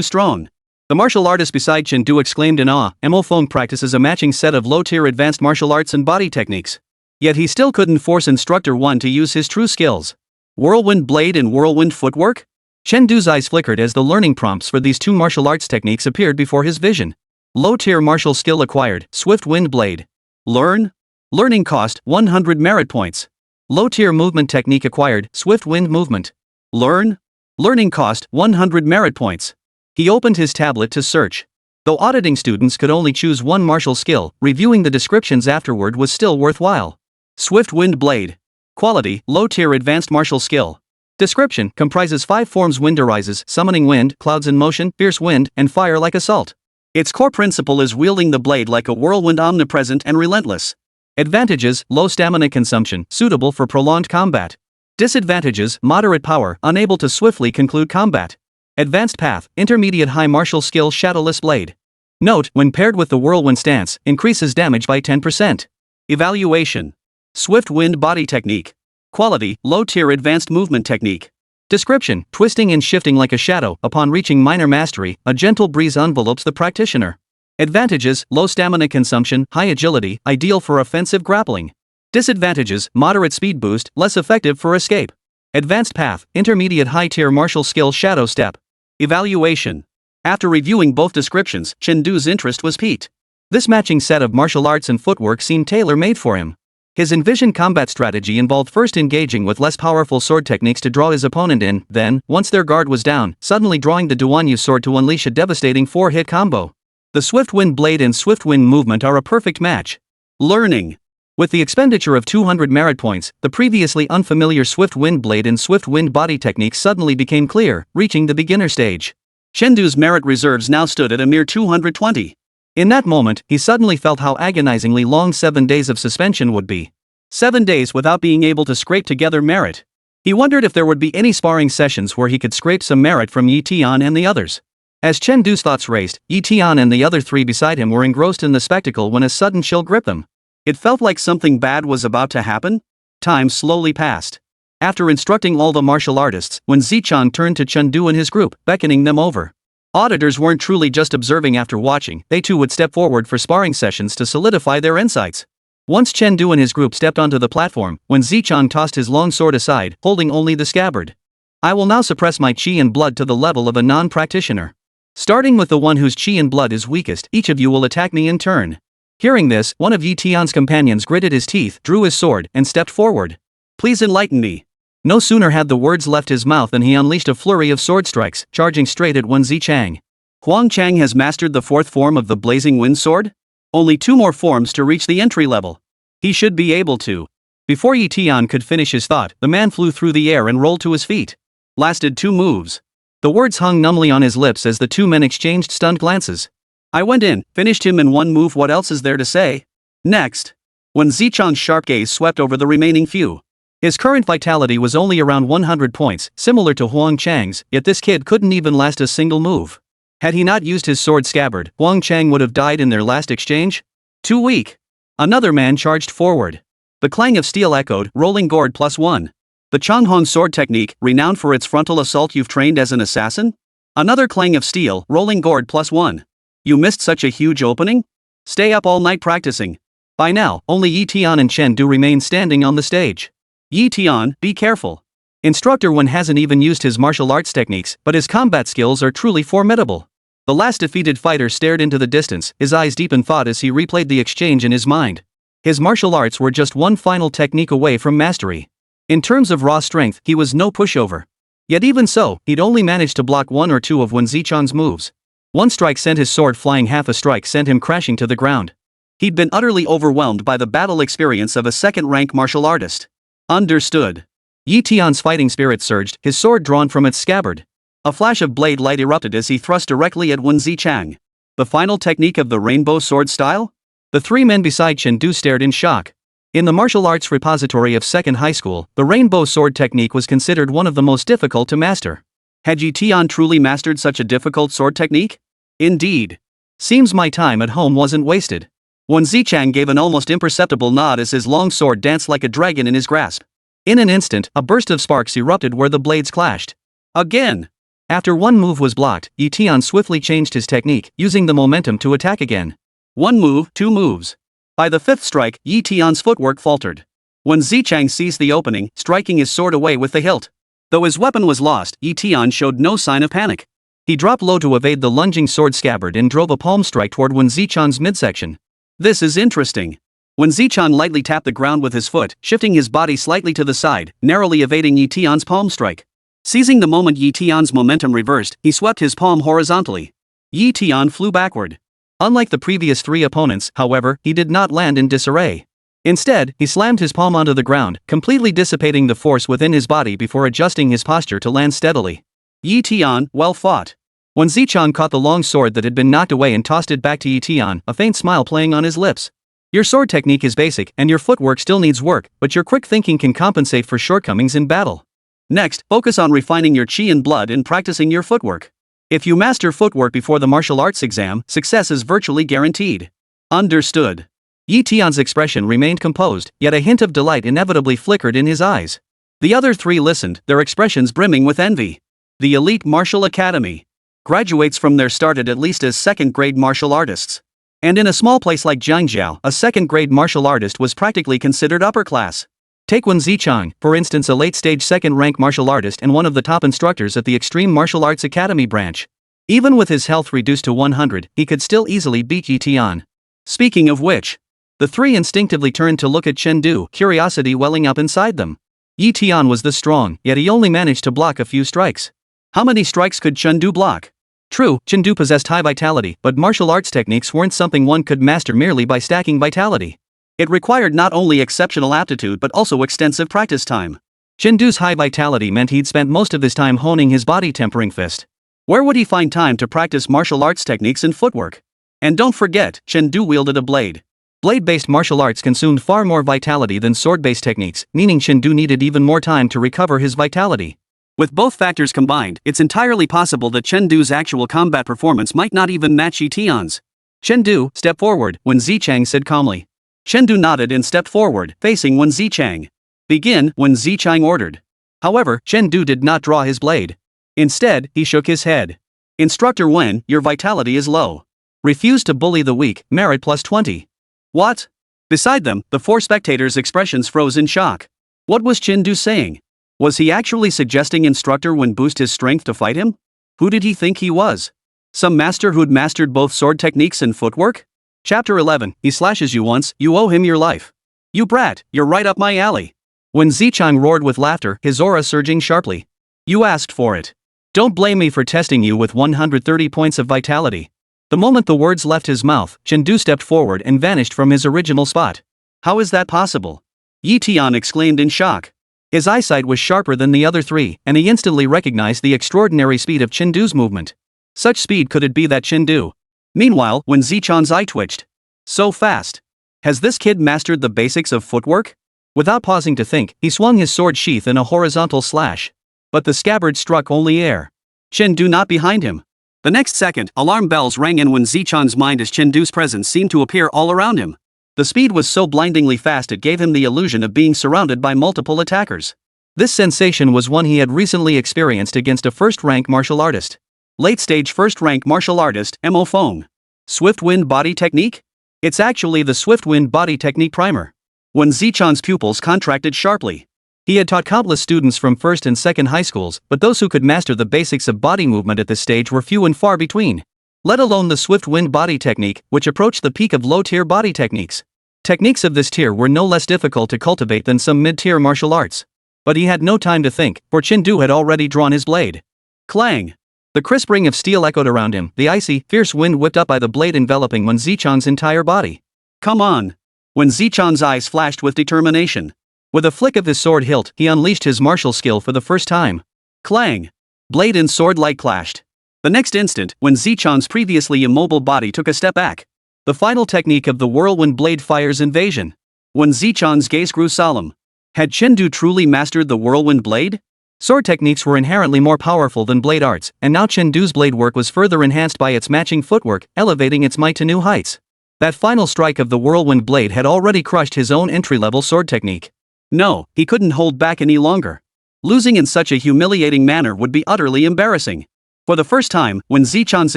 strong. The martial artist beside Chen exclaimed in awe. Mo Feng practices a matching set of low-tier advanced martial arts and body techniques. Yet he still couldn't force Instructor 1 to use his true skills. Whirlwind blade and whirlwind footwork? Chen Du's eyes flickered as the learning prompts for these 2 martial arts techniques appeared before his vision. Low-tier martial skill acquired, swift wind blade. Learn? Learning cost, 100 merit points. Low-tier movement technique acquired, swift wind movement. Learn? Learning cost, 100 merit points. He opened his tablet to search. Though auditing students could only choose one martial skill, reviewing the descriptions afterward was still worthwhile. Swift wind blade. Quality, low-tier advanced martial skill. Description, comprises 5 forms: wind arises, summoning wind, clouds in motion, fierce wind, and fire like assault. Its core principle is wielding the blade like a whirlwind, omnipresent and relentless. Advantages, low stamina consumption, suitable for prolonged combat. Disadvantages, moderate power, unable to swiftly conclude combat. Advanced path, intermediate high martial skill, shadowless blade. Note, when paired with the whirlwind stance, increases damage by 10%. Evaluation. Swift wind body technique. Quality, low-tier advanced movement technique. Description, twisting and shifting like a shadow. Upon reaching minor mastery, a gentle breeze envelopes the practitioner. Advantages, low stamina consumption, high agility, ideal for offensive grappling. Disadvantages, moderate speed boost, less effective for escape. Advanced path, intermediate high-tier martial skill, shadow step. Evaluation. After reviewing both descriptions, Chen Du's interest was piqued. This matching set of martial arts and footwork seemed tailor-made for him. His envisioned combat strategy involved first engaging with less powerful sword techniques to draw his opponent in, then, once their guard was down, suddenly drawing the Duanyu sword to unleash a devastating 4-hit combo. The swift wind blade and swift wind movement are a perfect match. Learning. With the expenditure of 200 merit points, the previously unfamiliar swift wind blade and swift wind body techniques suddenly became clear, reaching the beginner stage. Chen Du's merit reserves now stood at a mere 220. In that moment, he suddenly felt how agonizingly long 7 days of suspension would be. 7 days without being able to scrape together merit. He wondered if there would be any sparring sessions where he could scrape some merit from Yi Tian and the others. As Chen Du's thoughts raced, Yi Tian and the other 3 beside him were engrossed in the spectacle when a sudden chill gripped them. It felt like something bad was about to happen. Time slowly passed. After instructing all the martial artists, when Zichang turned to Chen Du and his group, beckoning them over. Auditors weren't truly just observing after watching, they too would step forward for sparring sessions to solidify their insights. Once Chen Du and his group stepped onto the platform, when Zichang tossed his long sword aside, holding only the scabbard. "I will now suppress my qi and blood to the level of a non-practitioner. Starting with the one whose qi and blood is weakest, each of you will attack me in turn." Hearing this, one of Yi Tian's companions gritted his teeth, drew his sword, and stepped forward. "Please enlighten me." No sooner had the words left his mouth than he unleashed a flurry of sword strikes, charging straight at Wen Zichang. Huang Chang has mastered the 4th form of the blazing wind sword? Only 2 more forms to reach the entry level. He should be able to. Before Yi Tian could finish his thought, the man flew through the air and rolled to his feet. Lasted 2 moves. The words hung numbly on his lips as the 2 men exchanged stunned glances. "I went in, finished him in 1 move, what else is there to say?" Next. When Zichang's sharp gaze swept over the remaining few. His current vitality was only around 100 points, similar to Huang Chang's, yet this kid couldn't even last a single move. Had he not used his sword scabbard, Huang Chang would have died in their last exchange? Too weak. Another man charged forward. The clang of steel echoed, rolling gourd +1. The Changhong sword technique, renowned for its frontal assault, you've trained as an assassin? Another clang of steel, rolling gourd +1. You missed such a huge opening? Stay up all night practicing. By now, only Yi Tian and Chen Du remain standing on the stage. Yi Tian, be careful. Instructor Wen hasn't even used his martial arts techniques, but his combat skills are truly formidable. The last defeated fighter stared into the distance, his eyes deep in thought as he replayed the exchange in his mind. His martial arts were just one final technique away from mastery. In terms of raw strength, he was no pushover. Yet even so, he'd only managed to block one or two of Wen Zichang's moves. One strike sent his sword flying, half a strike sent him crashing to the ground. He'd been utterly overwhelmed by the battle experience of a second-rank martial artist. Understood. Yi Tian's fighting spirit surged, his sword drawn from its scabbard. A flash of blade light erupted as he thrust directly at Wen Zichang. The final technique of the rainbow sword style? The three men beside Chen Du stared in shock. In the martial arts repository of second high school, the rainbow sword technique was considered one of the most difficult to master. Had Yi Tian truly mastered such a difficult sword technique? Indeed. Seems my time at home wasn't wasted. Wen Zichang gave an almost imperceptible nod as his long sword danced like a dragon in his grasp. In an instant, a burst of sparks erupted where the blades clashed. Again! After one move was blocked, Yi Tian swiftly changed his technique, using the momentum to attack again. One move, two moves. By the fifth strike, Yi Tian's footwork faltered. Wen Zichang seized the opening, striking his sword away with the hilt. Though his weapon was lost, Yi Tian showed no sign of panic. He dropped low to evade the lunging sword scabbard and drove a palm strike toward Wen Zichang's midsection. This is interesting. Wen Zichang lightly tapped the ground with his foot, shifting his body slightly to the side, narrowly evading Yi Tian's palm strike. Seizing the moment Yi Tian's momentum reversed, he swept his palm horizontally. Yi Tian flew backward. Unlike the previous three opponents, however, he did not land in disarray. Instead, he slammed his palm onto the ground, completely dissipating the force within his body before adjusting his posture to land steadily. Yi Tian, well fought. Wen Zichang caught the long sword that had been knocked away and tossed it back to Yi Tian, a faint smile playing on his lips. Your sword technique is basic, and your footwork still needs work, but your quick thinking can compensate for shortcomings in battle. Next, focus on refining your chi and blood and practicing your footwork. If you master footwork before the martial arts exam, success is virtually guaranteed. Understood. Yi Tian's expression remained composed, yet a hint of delight inevitably flickered in his eyes. The other three listened, their expressions brimming with envy. The elite martial academy. Graduates from there started at least as second-grade martial artists. And in a small place like Jiangjiao, a second-grade martial artist was practically considered upper class. Take Wen Zichang, for instance, a late-stage second-rank martial artist and one of the top instructors at the Extreme Martial Arts Academy branch. Even with his health reduced to 100, he could still easily beat Yi Tian. Speaking of which, the three instinctively turned to look at Chen Du, curiosity welling up inside them. Yi Tian was this strong, yet he only managed to block a few strikes. How many strikes could Chen Du block? True, Chen Du possessed high vitality, but martial arts techniques weren't something one could master merely by stacking vitality. It required not only exceptional aptitude but also extensive practice time. Chen Du's high vitality meant he'd spent most of his time honing his body tempering fist. Where would he find time to practice martial arts techniques and footwork? And don't forget, Chen Du wielded a blade. Blade-based martial arts consumed far more vitality than sword-based techniques, meaning Chen Du needed even more time to recover his vitality. With both factors combined, it's entirely possible that Chen Du's actual combat performance might not even match Yi Tian's. Chen Du, step forward, Wen Zichang said calmly. Chen Du nodded and stepped forward, facing Wen Zichang. Begin, Wen Zichang ordered. However, Chen Du did not draw his blade. Instead, he shook his head. Instructor Wen, your vitality is low. Refuse to bully the weak, merit plus 20. What? Beside them, the four spectators' expressions froze in shock. What was Chen Du saying? Was he actually suggesting Instructor Wen boost his strength to fight him? Who did he think he was? Some master who'd mastered both sword techniques and footwork? Chapter 11, he slashes you once, you owe him your life. You brat, you're right up my alley. Wen Zichang roared with laughter, his aura surging sharply. You asked for it. Don't blame me for testing you with 130 points of vitality. The moment the words left his mouth, Chen Du stepped forward and vanished from his original spot. How is that possible? Yi Tian exclaimed in shock. His eyesight was sharper than the other three, and he instantly recognized the extraordinary speed of Chen Du's movement. Such speed could it be that Chen Du? Meanwhile, Wen Zichang's eye twitched. So fast. Has this kid mastered the basics of footwork? Without pausing to think, he swung his sword sheath in a horizontal slash. But the scabbard struck only air. Chen Du not behind him. The next second, alarm bells rang in Wen Zichang's mind as Chen Du's presence seemed to appear all around him. The speed was so blindingly fast it gave him the illusion of being surrounded by multiple attackers. This sensation was one he had recently experienced against a first-rank martial artist. Late-stage first-rank martial artist, Mo Feng. Swift Wind Body Technique? It's actually the Swift Wind Body Technique primer. Wen Zichang's pupils contracted sharply. He had taught countless students from first and second high schools, but those who could master the basics of body movement at this stage were few and far between. let alone the swift wind body technique, which approached the peak of low-tier body techniques. Techniques of this tier were no less difficult to cultivate than some mid-tier martial arts. But he had no time to think, for Chen Du had already drawn his blade. Clang! The crisp ring of steel echoed around him, the icy, fierce wind whipped up by the blade enveloping Wen Zichang's entire body. Come on! Wen Zichang's eyes flashed with determination. With a flick of his sword hilt, he unleashed his martial skill for the first time. Clang! Blade and sword light clashed. The next instant, Wen Zichang's previously immobile body took a step back. The final technique of the whirlwind blade fire's invasion. Wen Zichang's gaze grew solemn. Had Chen Du truly mastered the whirlwind blade? Sword techniques were inherently more powerful than blade arts, and now Chen Du's blade work was further enhanced by its matching footwork, elevating its might to new heights. That final strike of the whirlwind blade had already crushed his own entry-level sword technique. No, he couldn't hold back any longer. Losing in such a humiliating manner would be utterly embarrassing. For the first time, Wen Zichang's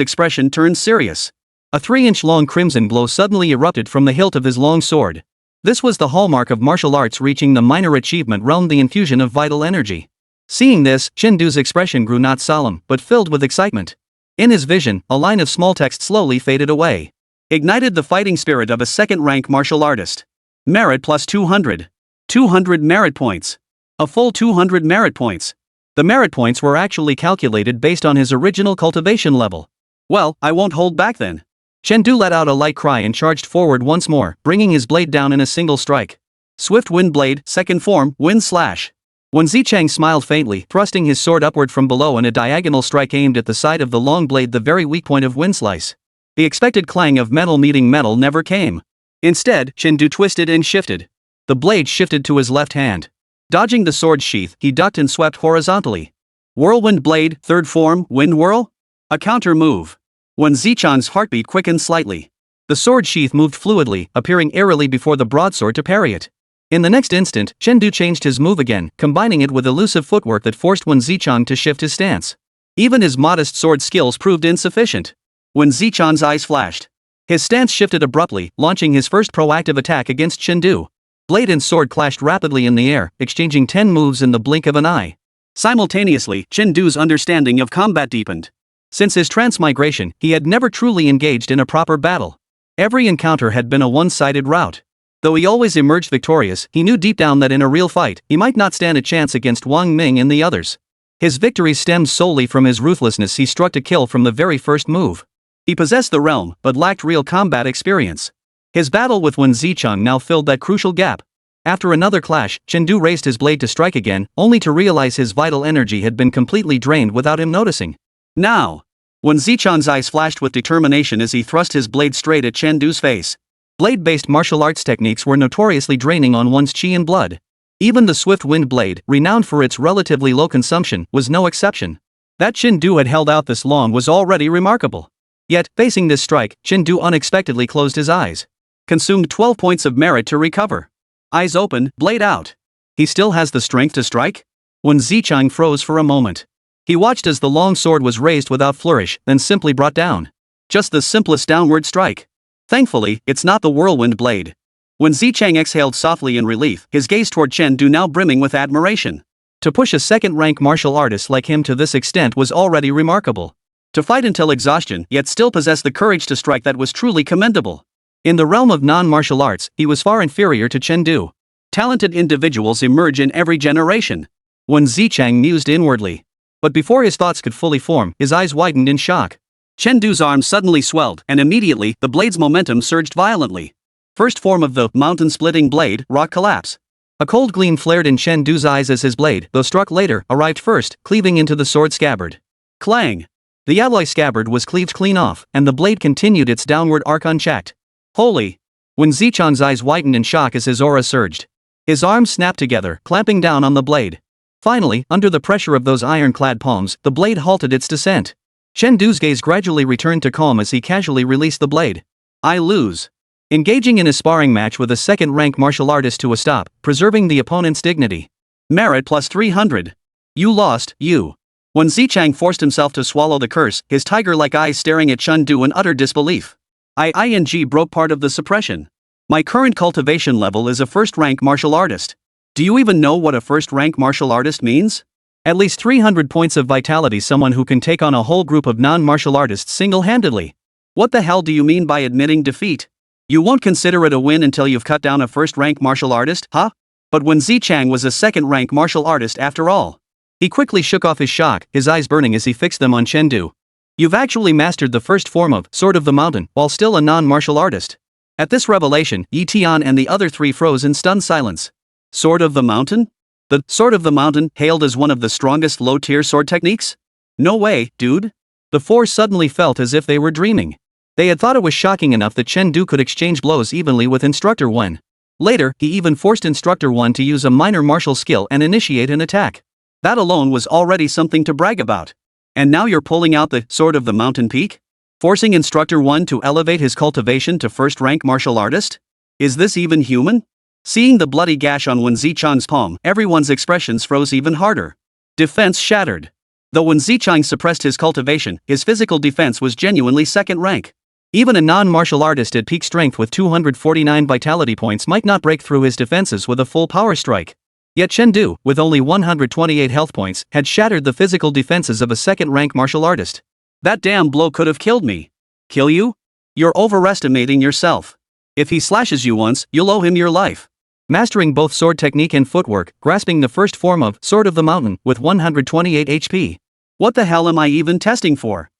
expression turned serious. A 3-inch-long crimson glow suddenly erupted from the hilt of his long sword. This was the hallmark of martial arts reaching the minor achievement realm, the infusion of vital energy. Seeing this, Chen Du's expression grew not solemn, but filled with excitement. In his vision, a line of small text slowly faded away. Ignited the fighting spirit of a second-rank martial artist. Merit plus 200. 200 merit points. A full 200 merit points. The merit points were actually calculated based on his original cultivation level. Well, I won't hold back then. Chen Du let out a light cry and charged forward once more, bringing his blade down in a single strike. Swift wind blade, second form, wind slash. Wen Zichang smiled faintly, thrusting his sword upward from below in a diagonal strike aimed at the side of the long blade, the very weak point of wind slice. The expected clang of metal meeting metal never came. Instead, Chen Du twisted and shifted. The blade shifted to his left hand. Dodging the sword sheath, he ducked and swept horizontally. Whirlwind blade, third form, wind whirl? A counter move. Wen Zichang's heartbeat quickened slightly. The sword sheath moved fluidly, appearing eerily before the broadsword to parry it. In the next instant, Chen Du changed his move again, combining it with elusive footwork that forced Wen Zichang to shift his stance. Even his modest sword skills proved insufficient. Wen Zichang's eyes flashed. His stance shifted abruptly, launching his first proactive attack against Chen Du. Blade and sword clashed rapidly in the air, exchanging 10 moves in the blink of an eye. Simultaneously, Chen Du's understanding of combat deepened. Since his transmigration, he had never truly engaged in a proper battle. Every encounter had been a one-sided rout. Though he always emerged victorious, he knew deep down that in a real fight, he might not stand a chance against Wang Ming and the others. His victories stemmed solely from his ruthlessness. He struck to kill from the very first move. He possessed the realm, but lacked real combat experience. His battle with Wen Zichang now filled that crucial gap. After another clash, Chen Du raised his blade to strike again, only to realize his vital energy had been completely drained without him noticing. Now! Wen Zichang's eyes flashed with determination as he thrust his blade straight at Chen Du's face. Blade-based martial arts techniques were notoriously draining on one's chi and blood. Even the swift wind blade, renowned for its relatively low consumption, was no exception. That Chen Du had held out this long was already remarkable. Yet, facing this strike, Chen Du unexpectedly closed his eyes. Consumed 12 points of merit to recover. Eyes open, blade out. He still has the strength to strike? Wen Zichang froze for a moment. He watched as the long sword was raised without flourish, then simply brought down. Just the simplest downward strike. Thankfully, it's not the whirlwind blade. Wen Zichang exhaled softly in relief, his gaze toward Chen Du now brimming with admiration. To push a second-rank martial artist like him to this extent was already remarkable. To fight until exhaustion, yet still possess the courage to strike, that was truly commendable. In the realm of non-martial arts, he was far inferior to Chen Du. Talented individuals emerge in every generation. Wen Zichang mused inwardly. But before his thoughts could fully form, his eyes widened in shock. Chen Du's arms suddenly swelled, and immediately, the blade's momentum surged violently. First form of the mountain-splitting blade, rock collapse. A cold gleam flared in Chen Du's eyes as his blade, though struck later, arrived first, cleaving into the sword scabbard. Clang! The alloy scabbard was cleaved clean off, and the blade continued its downward arc unchecked. Holy! Wen Zichang's eyes widened in shock as his aura surged. His arms snapped together, clamping down on the blade. Finally, under the pressure of those iron-clad palms, the blade halted its descent. Chen Du's gaze gradually returned to calm as he casually released the blade. I lose. Engaging in a sparring match with a second-rank martial artist to a stop, preserving the opponent's dignity. Merit plus 300. You lost, you. Wen Zichang forced himself to swallow the curse, his tiger-like eyes staring at Chen Du in utter disbelief. I broke part of the suppression. My current cultivation level is a first-rank martial artist. Do you even know what a first-rank martial artist means? At least 300 points of vitality, someone who can take on a whole group of non-martial artists single-handedly. What the hell do you mean by admitting defeat? You won't consider it a win until you've cut down a first-rank martial artist, huh? But when Zichang was a second-rank martial artist after all. He quickly shook off his shock, his eyes burning as he fixed them on Chengdu. You've actually mastered the first form of Sword of the Mountain while still a non-martial artist. At this revelation, Yi Tian and the other three froze in stunned silence. Sword of the Mountain? The Sword of the Mountain hailed as one of the strongest low-tier sword techniques? No way, dude. The four suddenly felt as if they were dreaming. They had thought it was shocking enough that Chengdu could exchange blows evenly with Instructor 1. Later, he even forced Instructor 1 to use a minor martial skill and initiate an attack. That alone was already something to brag about. And now you're pulling out the Sword of the Mountain Peak? Forcing Instructor 1 to elevate his cultivation to first-rank martial artist? Is this even human? Seeing the bloody gash on Wen Zichang's palm, everyone's expressions froze even harder. Defense shattered. Though when Zichang suppressed his cultivation, his physical defense was genuinely second rank. Even a non-martial artist at peak strength with 249 vitality points might not break through his defenses with a full power strike. Yet Chengdu, with only 128 health points, had shattered the physical defenses of a second-rank martial artist. That damn blow could have killed me. Kill you? You're overestimating yourself. If he slashes you once, you'll owe him your life. Mastering both sword technique and footwork, grasping the first form of Sword of the Mountain with 128 HP. What the hell am I even testing for?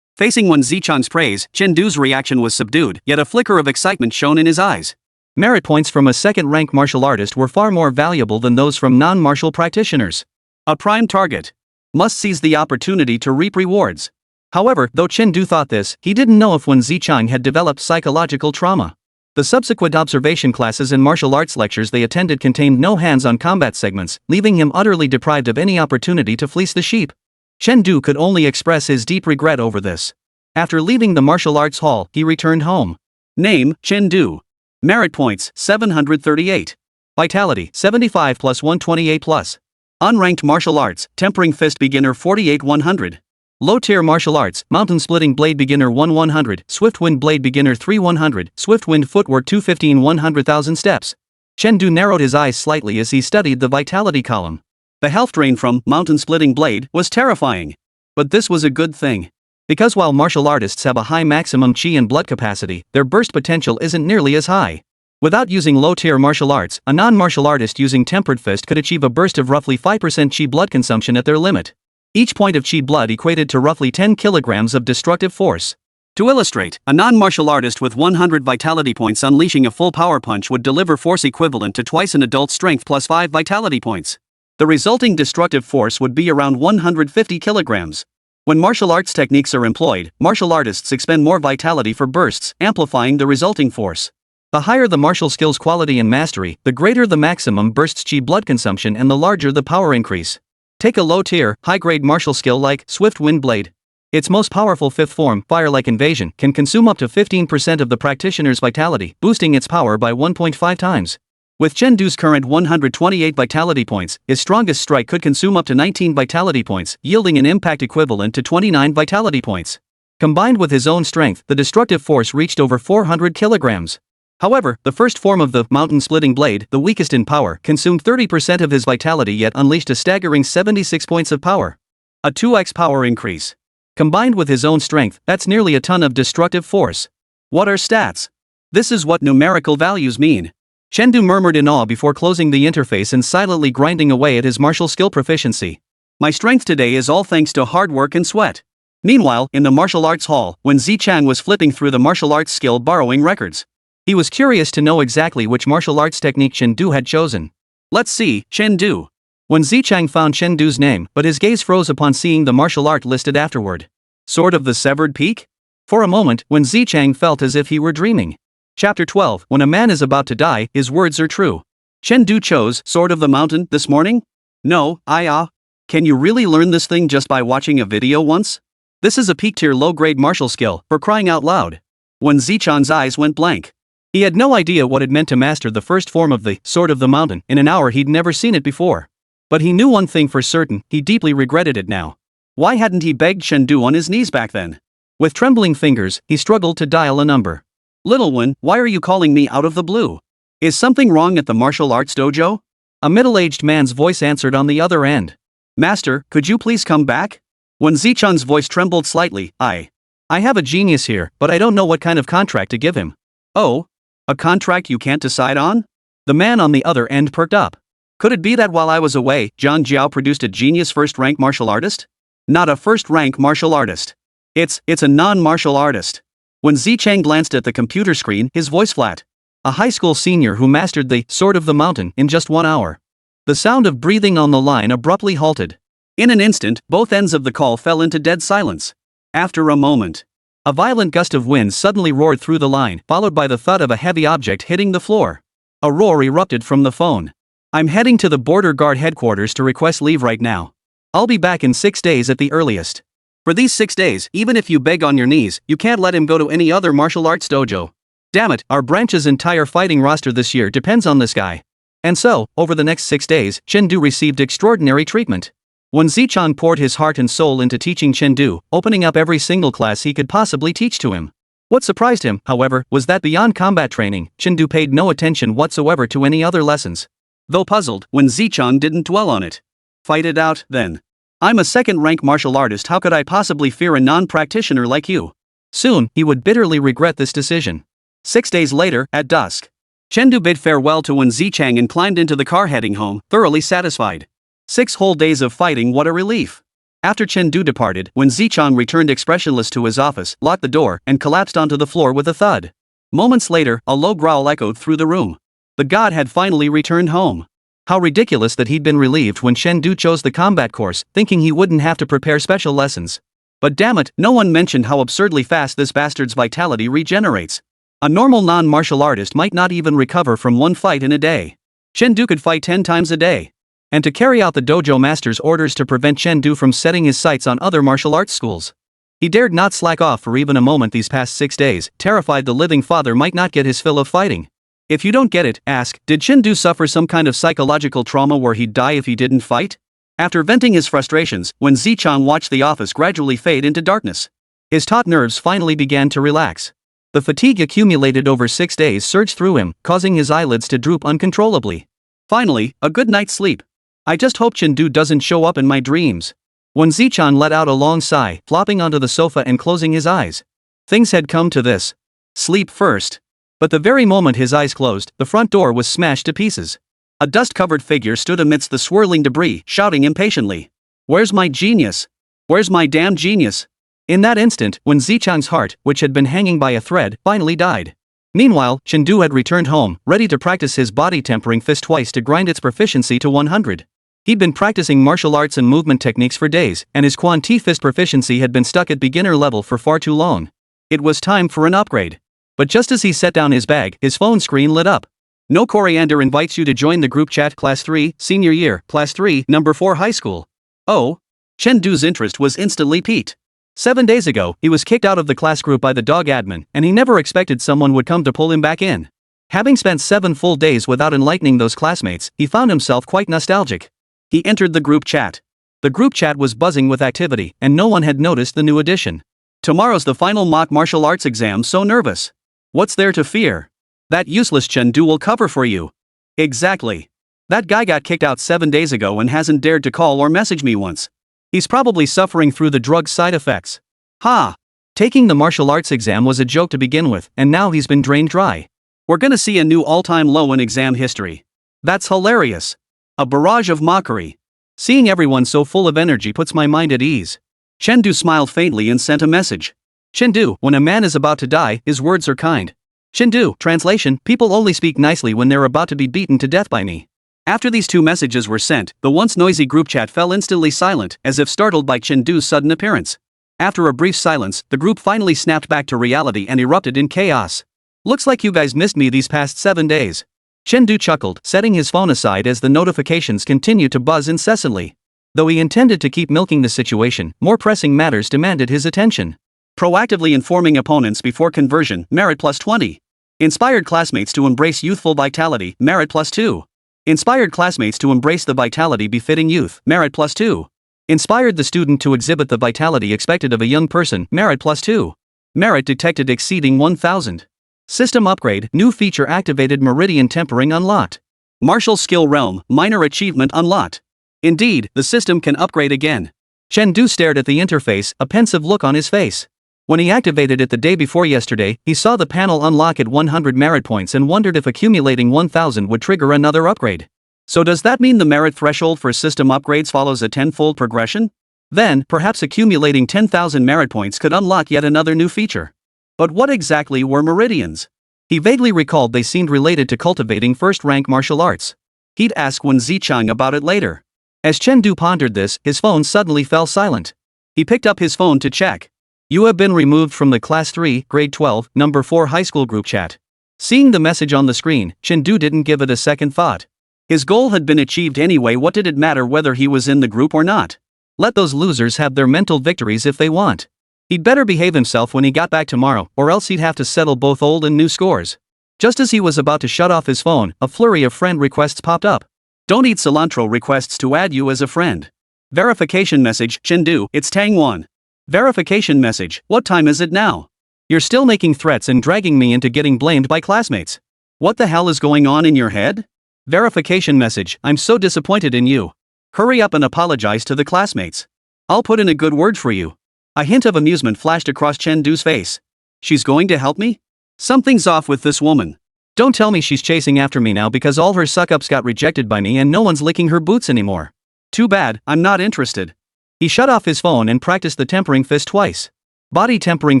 Facing Wen Zichang's praise, Chengdu's reaction was subdued, yet a flicker of excitement shone in his eyes. Merit points from a second-rank martial artist were far more valuable than those from non-martial practitioners. A prime target. Must seize the opportunity to reap rewards. However, though Chengdu thought this, he didn't know if Wen Zichang had developed psychological trauma. The subsequent observation classes and martial arts lectures they attended contained no hands-on combat segments, leaving him utterly deprived of any opportunity to fleece the sheep. Chengdu could only express his deep regret over this. After leaving the martial arts hall, he returned home. Name, Chengdu. Merit points, 738. Vitality, 75 plus 128 plus. Unranked martial arts, Tempering Fist Beginner 48 100. Low-tier martial arts, Mountain Splitting Blade Beginner 1 100, Swift Wind Blade Beginner 3 100, Swift Wind Footwork 215 100,000 steps. Chengdu narrowed his eyes slightly as he studied the vitality column. The health drain from Mountain Splitting Blade was terrifying. But this was a good thing. Because while martial artists have a high maximum chi and blood capacity, their burst potential isn't nearly as high. Without using low-tier martial arts, a non-martial artist using Tempered Fist could achieve a burst of roughly 5% chi blood consumption at their limit. Each point of chi blood equated to roughly 10 kilograms of destructive force. To illustrate, a non-martial artist with 100 vitality points unleashing a full power punch would deliver force equivalent to twice an adult strength plus 5 vitality points. The resulting destructive force would be around 150 kilograms. When martial arts techniques are employed, martial artists expend more vitality for bursts, amplifying the resulting force. The higher the martial skill's quality and mastery, the greater the maximum bursts chi blood consumption and the larger the power increase. Take a low-tier, high-grade martial skill like Swift Wind Blade. Its most powerful fifth form, Fire-like Invasion, can consume up to 15% of the practitioner's vitality, boosting its power by 1.5 times. With Chengdu's current 128 vitality points, his strongest strike could consume up to 19 vitality points, yielding an impact equivalent to 29 vitality points. Combined with his own strength, the destructive force reached over 400 kilograms. However, the first form of the Mountain Splitting Blade, the weakest in power, consumed 30% of his vitality yet unleashed a staggering 76 points of power. A 2x power increase. Combined with his own strength, that's nearly a ton of destructive force. What are stats? This is what numerical values mean. Chengdu murmured in awe before closing the interface and silently grinding away at his martial skill proficiency. My strength today is all thanks to hard work and sweat. Meanwhile, in the martial arts hall, when Zichang was flipping through the martial arts skill borrowing records. He was curious to know exactly which martial arts technique Chengdu had chosen. Let's see, Chengdu. When Zichang found Chengdu's name, but his gaze froze upon seeing the martial art listed afterward. Sword of the Severed Peak? For a moment, when Zichang felt as if he were dreaming. Chapter 12, When a man is about to die, his words are true. Chengdu chose Sword of the Mountain this morning? No, Can you really learn this thing just by watching a video once? This is a peak-tier low-grade martial skill, for crying out loud. When Zichang's eyes went blank. He had no idea what it meant to master the first form of the Sword of the Mountain. In an hour he'd never seen it before. But he knew one thing for certain, he deeply regretted it now. Why hadn't he begged Chengdu on his knees back then? With trembling fingers, he struggled to dial a number. Little one, why are you calling me out of the blue? Is something wrong at the martial arts dojo? A middle-aged man's voice answered on the other end. Master, could you please come back? When Zicheng's voice trembled slightly, I have a genius here, but I don't know what kind of contract to give him. Oh? A contract you can't decide on? The man on the other end perked up. Could it be that while I was away, Zhang Jiao produced a genius first-rank martial artist? Not a first-rank martial artist. It's a non-martial artist. When Zicheng glanced at the computer screen, his voice flat. A high school senior who mastered the Sword of the Mountain in just 1 hour. The sound of breathing on the line abruptly halted. In an instant, both ends of the call fell into dead silence. After a moment, a violent gust of wind suddenly roared through the line, followed by the thud of a heavy object hitting the floor. A roar erupted from the phone. I'm heading to the border guard headquarters to request leave right now. I'll be back in 6 days at the earliest. For these 6 days, even if you beg on your knees, you can't let him go to any other martial arts dojo. Damn it, our branch's entire fighting roster this year depends on this guy. And so, over the next 6 days, Chengdu received extraordinary treatment. When Zicheng poured his heart and soul into teaching Chengdu, opening up every single class he could possibly teach to him. What surprised him, however, was that beyond combat training, Chengdu paid no attention whatsoever to any other lessons. Though puzzled, when Zicheng didn't dwell on it. Fight it out, then. I'm a second-rank martial artist, how could I possibly fear a non-practitioner like you? Soon, he would bitterly regret this decision. 6 days later, at dusk, Chengdu bid farewell to Wen Zicheng and climbed into the car heading home, thoroughly satisfied. 6 whole days of fighting, what a relief. After Chengdu departed, Wen Zicheng returned expressionless to his office, locked the door, and collapsed onto the floor with a thud. Moments later, a low growl echoed through the room. The god had finally returned home. How ridiculous that he'd been relieved when Chengdu chose the combat course, thinking he wouldn't have to prepare special lessons. But damn it, no one mentioned how absurdly fast this bastard's vitality regenerates. A normal non-martial artist might not even recover from 1 fight in a day. Chengdu could fight 10 times a day. And to carry out the dojo master's orders to prevent Chengdu from setting his sights on other martial arts schools. He dared not slack off for even a moment these past 6 days, terrified the living father might not get his fill of fighting. If you don't get it, ask, did Chengdu suffer some kind of psychological trauma where he'd die if he didn't fight? After venting his frustrations, when Zicheng watched the office gradually fade into darkness, his taut nerves finally began to relax. The fatigue accumulated over 6 days surged through him, causing his eyelids to droop uncontrollably. Finally, a good night's sleep. I just hope Chengdu doesn't show up in my dreams. When Zicheng let out a long sigh, flopping onto the sofa and closing his eyes. Things had come to this. Sleep first. But the very moment his eyes closed, the front door was smashed to pieces. A dust-covered figure stood amidst the swirling debris, shouting impatiently. Where's my genius? Where's my damn genius? In that instant, when Zicheng's heart, which had been hanging by a thread, finally died. Meanwhile, Chengdu had returned home, ready to practice his body-tempering fist twice to grind its proficiency to 100. He'd been practicing martial arts and movement techniques for days, and his Quan Ti fist proficiency had been stuck at beginner level for far too long. It was time for an upgrade. But just as he set down his bag, his phone screen lit up. No Coriander invites you to join the group chat Class 3, Senior Year, Class 3, Number 4 High School. Oh? Chengdu's interest was instantly piqued. 7 days ago, he was kicked out of the class group by the dog admin, and he never expected someone would come to pull him back in. Having spent 7 full days without enlightening those classmates, he found himself quite nostalgic. He entered the group chat. The group chat was buzzing with activity, and no one had noticed the new addition. Tomorrow's the final mock martial arts exam, so nervous. What's there to fear? That useless Chengdu will cover for you. Exactly. That guy got kicked out 7 days ago and hasn't dared to call or message me once. He's probably suffering through the drug's side effects. Ha! Taking the martial arts exam was a joke to begin with, and now he's been drained dry. We're gonna see a new all-time low in exam history. That's hilarious. A barrage of mockery. Seeing everyone so full of energy puts my mind at ease. Chengdu smiled faintly and sent a message. Chengdu, when a man is about to die, his words are kind. Chengdu, translation, people only speak nicely when they're about to be beaten to death by me. After these 2 messages were sent, the once noisy group chat fell instantly silent, as if startled by Chengdu's sudden appearance. After a brief silence, the group finally snapped back to reality and erupted in chaos. Looks like you guys missed me these past 7 days. Chengdu chuckled, setting his phone aside as the notifications continued to buzz incessantly. Though he intended to keep milking the situation, more pressing matters demanded his attention. Proactively informing opponents before conversion, merit plus 20. Inspired classmates to embrace youthful vitality, merit plus 2. Inspired classmates to embrace the vitality befitting youth, merit plus 2. Inspired the student to exhibit the vitality expected of a young person, merit plus 2. Merit detected exceeding 1000. System upgrade, new feature activated, meridian tempering unlocked. Martial skill realm, minor achievement unlocked. Indeed, the system can upgrade again. Chen Du stared at the interface, a pensive look on his face. When he activated it the day before yesterday, he saw the panel unlock at 100 merit points and wondered if accumulating 1000 would trigger another upgrade. So does that mean the merit threshold for system upgrades follows a tenfold progression? Then, perhaps accumulating 10,000 merit points could unlock yet another new feature. But what exactly were meridians? He vaguely recalled they seemed related to cultivating first-rank martial arts. He'd ask Wen Zichang about it later. As Chen Du pondered this, his phone suddenly fell silent. He picked up his phone to check. You have been removed from the Class 3, Grade 12, Number 4 high school group chat. Seeing the message on the screen, Chen Du didn't give it a second thought. His goal had been achieved anyway. What did it matter whether he was in the group or not? Let those losers have their mental victories if they want. He'd better behave himself when he got back tomorrow, or else he'd have to settle both old and new scores. Just as he was about to shut off his phone, a flurry of friend requests popped up. Don't eat cilantro requests to add you as a friend. Verification message, Chen Du, it's Tang1. Verification message, what time is it now? You're still making threats and dragging me into getting blamed by classmates. What the hell is going on in your head? Verification message, I'm so disappointed in you. Hurry up and apologize to the classmates. I'll put in a good word for you. A hint of amusement flashed across Chen Du's face. She's going to help me? Something's off with this woman. Don't tell me she's chasing after me now because all her suck-ups got rejected by me and no one's licking her boots anymore. Too bad, I'm not interested. He shut off his phone and practiced the tempering fist twice. Body tempering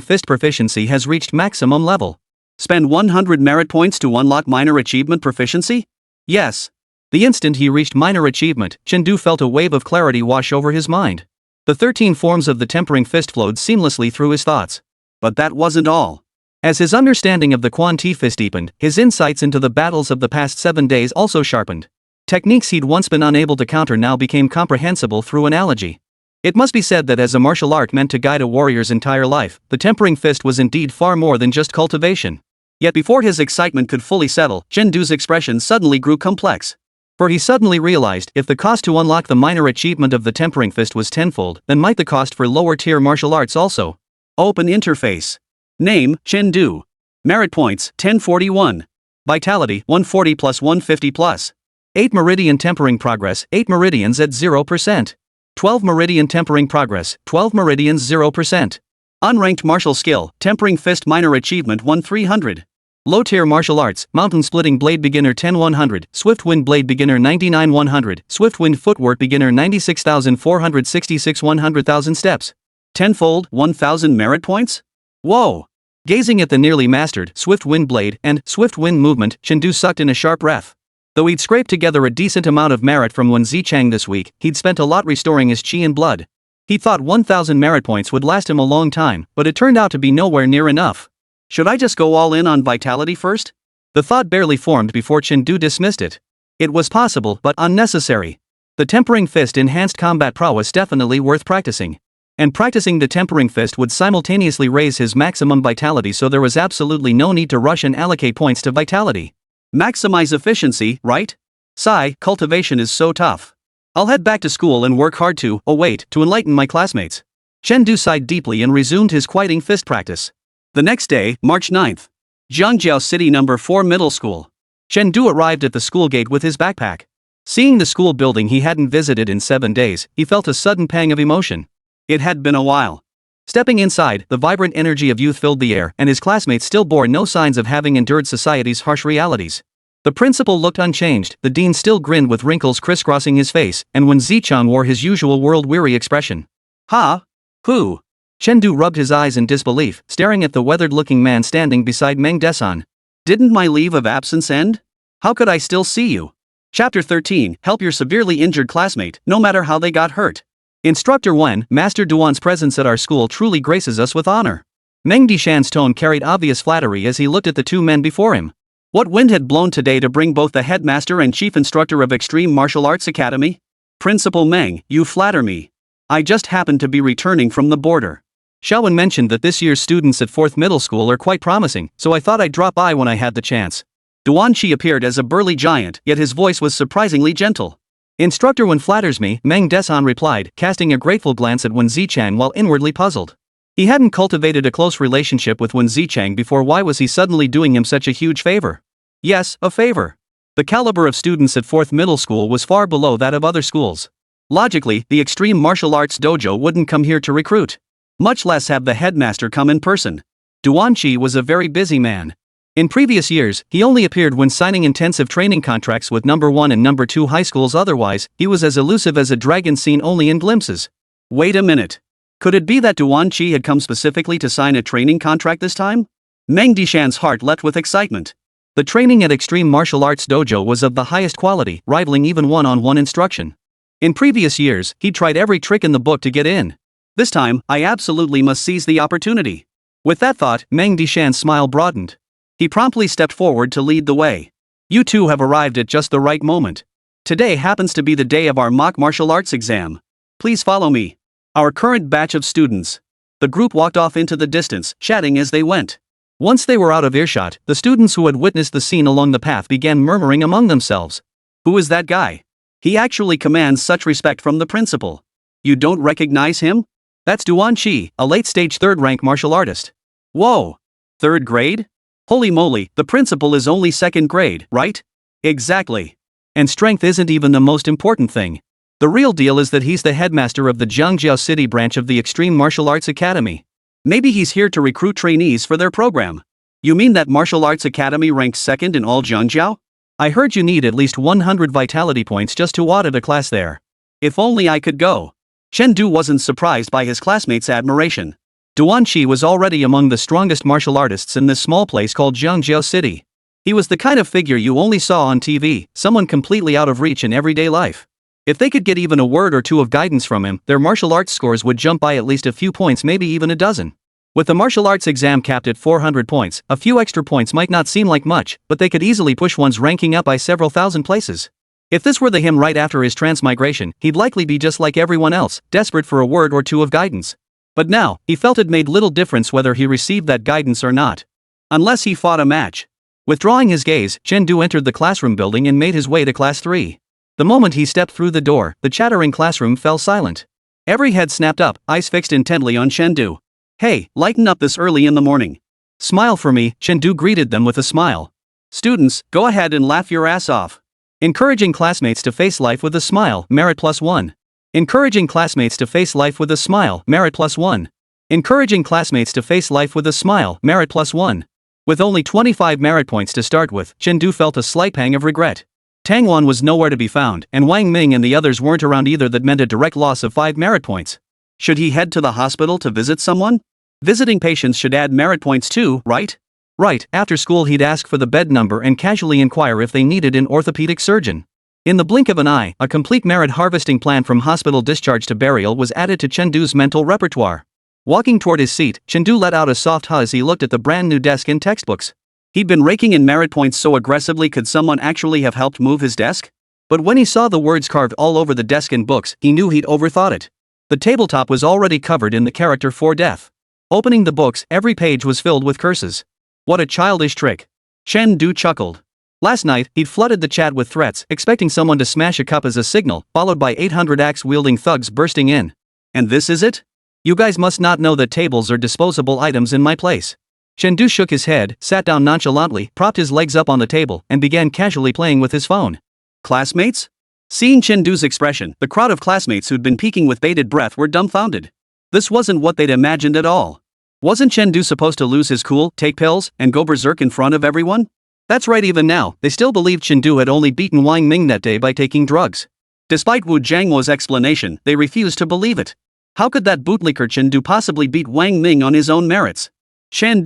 fist proficiency has reached maximum level. Spend 100 merit points to unlock minor achievement proficiency? Yes. The instant he reached minor achievement, Chen Du felt a wave of clarity wash over his mind. The 13 forms of the tempering fist flowed seamlessly through his thoughts. But that wasn't all. As his understanding of the Quan Ti fist deepened, his insights into the battles of the past 7 days also sharpened. Techniques he'd once been unable to counter now became comprehensible through analogy. It must be said that as a martial art meant to guide a warrior's entire life, the tempering fist was indeed far more than just cultivation. Yet before his excitement could fully settle, Chen Du's expression suddenly grew complex. For he suddenly realized if the cost to unlock the minor achievement of the tempering fist was tenfold, then might the cost for lower-tier martial arts also. Open interface. Name, Chen Du. Merit points, 1041. Vitality, 140 plus 150 plus. 8 meridian tempering progress, 8 meridians at 0%. 12 meridian tempering progress, 12 meridians 0%. Unranked martial skill, tempering fist minor achievement 1-300. Low tier martial arts, mountain splitting blade beginner 10-100, swift wind blade beginner 99-100, swift wind footwork beginner 96,466 100,000 steps. Tenfold, 1,000 merit points? Whoa! Gazing at the nearly mastered swift wind blade and swift wind movement, Chen Du sucked in a sharp breath. Though he'd scraped together a decent amount of merit from Wen Zichang this week, he'd spent a lot restoring his chi and blood. He thought 1,000 merit points would last him a long time, but it turned out to be nowhere near enough. Should I just go all in on vitality first? The thought barely formed before Chen Du dismissed it. It was possible but unnecessary. The tempering fist enhanced combat prowess definitely worth practicing. And practicing the tempering fist would simultaneously raise his maximum vitality, so there was absolutely no need to rush and allocate points to vitality. Maximize efficiency, right? Sigh, cultivation is so tough. I'll head back to school and work hard to enlighten my classmates. Chen Du sighed deeply and resumed his quieting fist practice. The next day, March 9th. Jiangjiao City Number 4 Middle School. Chen Du arrived at the school gate with his backpack. Seeing the school building he hadn't visited in 7 days, he felt a sudden pang of emotion. It had been a while. Stepping inside, the vibrant energy of youth filled the air, and his classmates still bore no signs of having endured society's harsh realities. The principal looked unchanged, the dean still grinned with wrinkles crisscrossing his face, and Wen Zichang wore his usual world-weary expression. Ha? Who? Chen Du rubbed his eyes in disbelief, staring at the weathered-looking man standing beside Meng Desan. Didn't my leave of absence end? How could I still see you? Chapter 13, help your severely injured classmate, no matter how they got hurt. Instructor Wen, Master Duan's presence at our school truly graces us with honor. Meng Dishan's tone carried obvious flattery as he looked at the two men before him. What wind had blown today to bring both the headmaster and chief instructor of Extreme Martial Arts Academy? Principal Meng, you flatter me. I just happened to be returning from the border. Xiaowen mentioned that this year's students at 4th Middle School are quite promising, so I thought I'd drop by when I had the chance. Duan Qi appeared as a burly giant, yet his voice was surprisingly gentle. Instructor Wen flatters me, Meng Desan replied, casting a grateful glance at Wen Zichang while inwardly puzzled. He hadn't cultivated a close relationship with Wen Zichang before. Why was he suddenly doing him such a huge favor? Yes, a favor. The caliber of students at 4th Middle School was far below that of other schools. Logically, the extreme martial arts dojo wouldn't come here to recruit. Much less have the headmaster come in person. Duanqi was a very busy man. In previous years, he only appeared when signing intensive training contracts with number 1 and number 2 high schools. Otherwise, he was as elusive as a dragon seen only in glimpses. Wait a minute. Could it be that Duanqi had come specifically to sign a training contract this time? Meng Dishan's heart leapt with excitement. The training at Extreme Martial Arts Dojo was of the highest quality, rivaling even one-on-one instruction. In previous years, he'd tried every trick in the book to get in. This time, I absolutely must seize the opportunity. With that thought, Meng Dishan's smile broadened. He promptly stepped forward to lead the way. You two have arrived at just the right moment. Today happens to be the day of our mock martial arts exam. Please follow me. Our current batch of students. The group walked off into the distance, chatting as they went. Once they were out of earshot, the students who had witnessed the scene along the path began murmuring among themselves. Who is that guy? He actually commands such respect from the principal. You don't recognize him? That's Duanqi, a late-stage third-rank martial artist. Whoa! 3rd grade? Holy moly, the principal is only 2nd grade, right? Exactly. And strength isn't even the most important thing. The real deal is that he's the headmaster of the Jiangjiao City branch of the Extreme Martial Arts Academy. Maybe he's here to recruit trainees for their program. You mean that martial arts academy ranks 2nd in all Jiangjiao? I heard you need at least 100 vitality points just to audit a class there. If only I could go. Chen wasn't surprised by his classmates' admiration. Duanqi was already among the strongest martial artists in this small place called Jiangjiao City. He was the kind of figure you only saw on TV, someone completely out of reach in everyday life. If they could get even a word or two of guidance from him, their martial arts scores would jump by at least a few points, maybe even a dozen. With the martial arts exam capped at 400 points, a few extra points might not seem like much, but they could easily push one's ranking up by several thousand places. If this were him right after his transmigration, he'd likely be just like everyone else, desperate for a word or two of guidance. But now, he felt it made little difference whether he received that guidance or not. Unless he fought a match. Withdrawing his gaze, Chen entered the classroom building and made his way to class 3. The moment he stepped through the door, the chattering classroom fell silent. Every head snapped up, eyes fixed intently on Chen. Hey, lighten up this early in the morning. Smile for me, Chen greeted them with a smile. Students, go ahead and laugh your ass off. Encouraging classmates to face life with a smile, merit +1. Encouraging classmates to face life with a smile, merit +1. Encouraging classmates to face life with a smile, merit +1. With only 25 merit points to start with, Chen felt a slight pang of regret. Tang Wan was nowhere to be found, and Wang Ming and the others weren't around either. That meant a direct loss of 5 merit points. Should he head to the hospital to visit someone? Visiting patients should add merit points too, right? Right, after school he'd ask for the bed number and casually inquire if they needed an orthopedic surgeon. In the blink of an eye, a complete merit harvesting plan from hospital discharge to burial was added to Chen mental repertoire. Walking toward his seat, Chen let out a soft huh as he looked at the brand new desk and textbooks. He'd been raking in merit points so aggressively, could someone actually have helped move his desk? But when he saw the words carved all over the desk and books, he knew he'd overthought it. The tabletop was already covered in the character for death. Opening the books, every page was filled with curses. What a childish trick. Chen chuckled. Last night, he'd flooded the chat with threats, expecting someone to smash a cup as a signal, followed by 800 axe-wielding thugs bursting in. And this is it? You guys must not know that tables are disposable items in my place. Chen shook his head, sat down nonchalantly, propped his legs up on the table, and began casually playing with his phone. Classmates? Seeing Chen expression, the crowd of classmates who'd been peeking with bated breath were dumbfounded. This wasn't what they'd imagined at all. Wasn't Chen supposed to lose his cool, take pills, and go berserk in front of everyone? That's right, even now, they still believed Chen had only beaten Wang Ming that day by taking drugs. Despite Wu Jianghuo's explanation, they refused to believe it. How could that bootlicker Chen possibly beat Wang Ming on his own merits? Chen.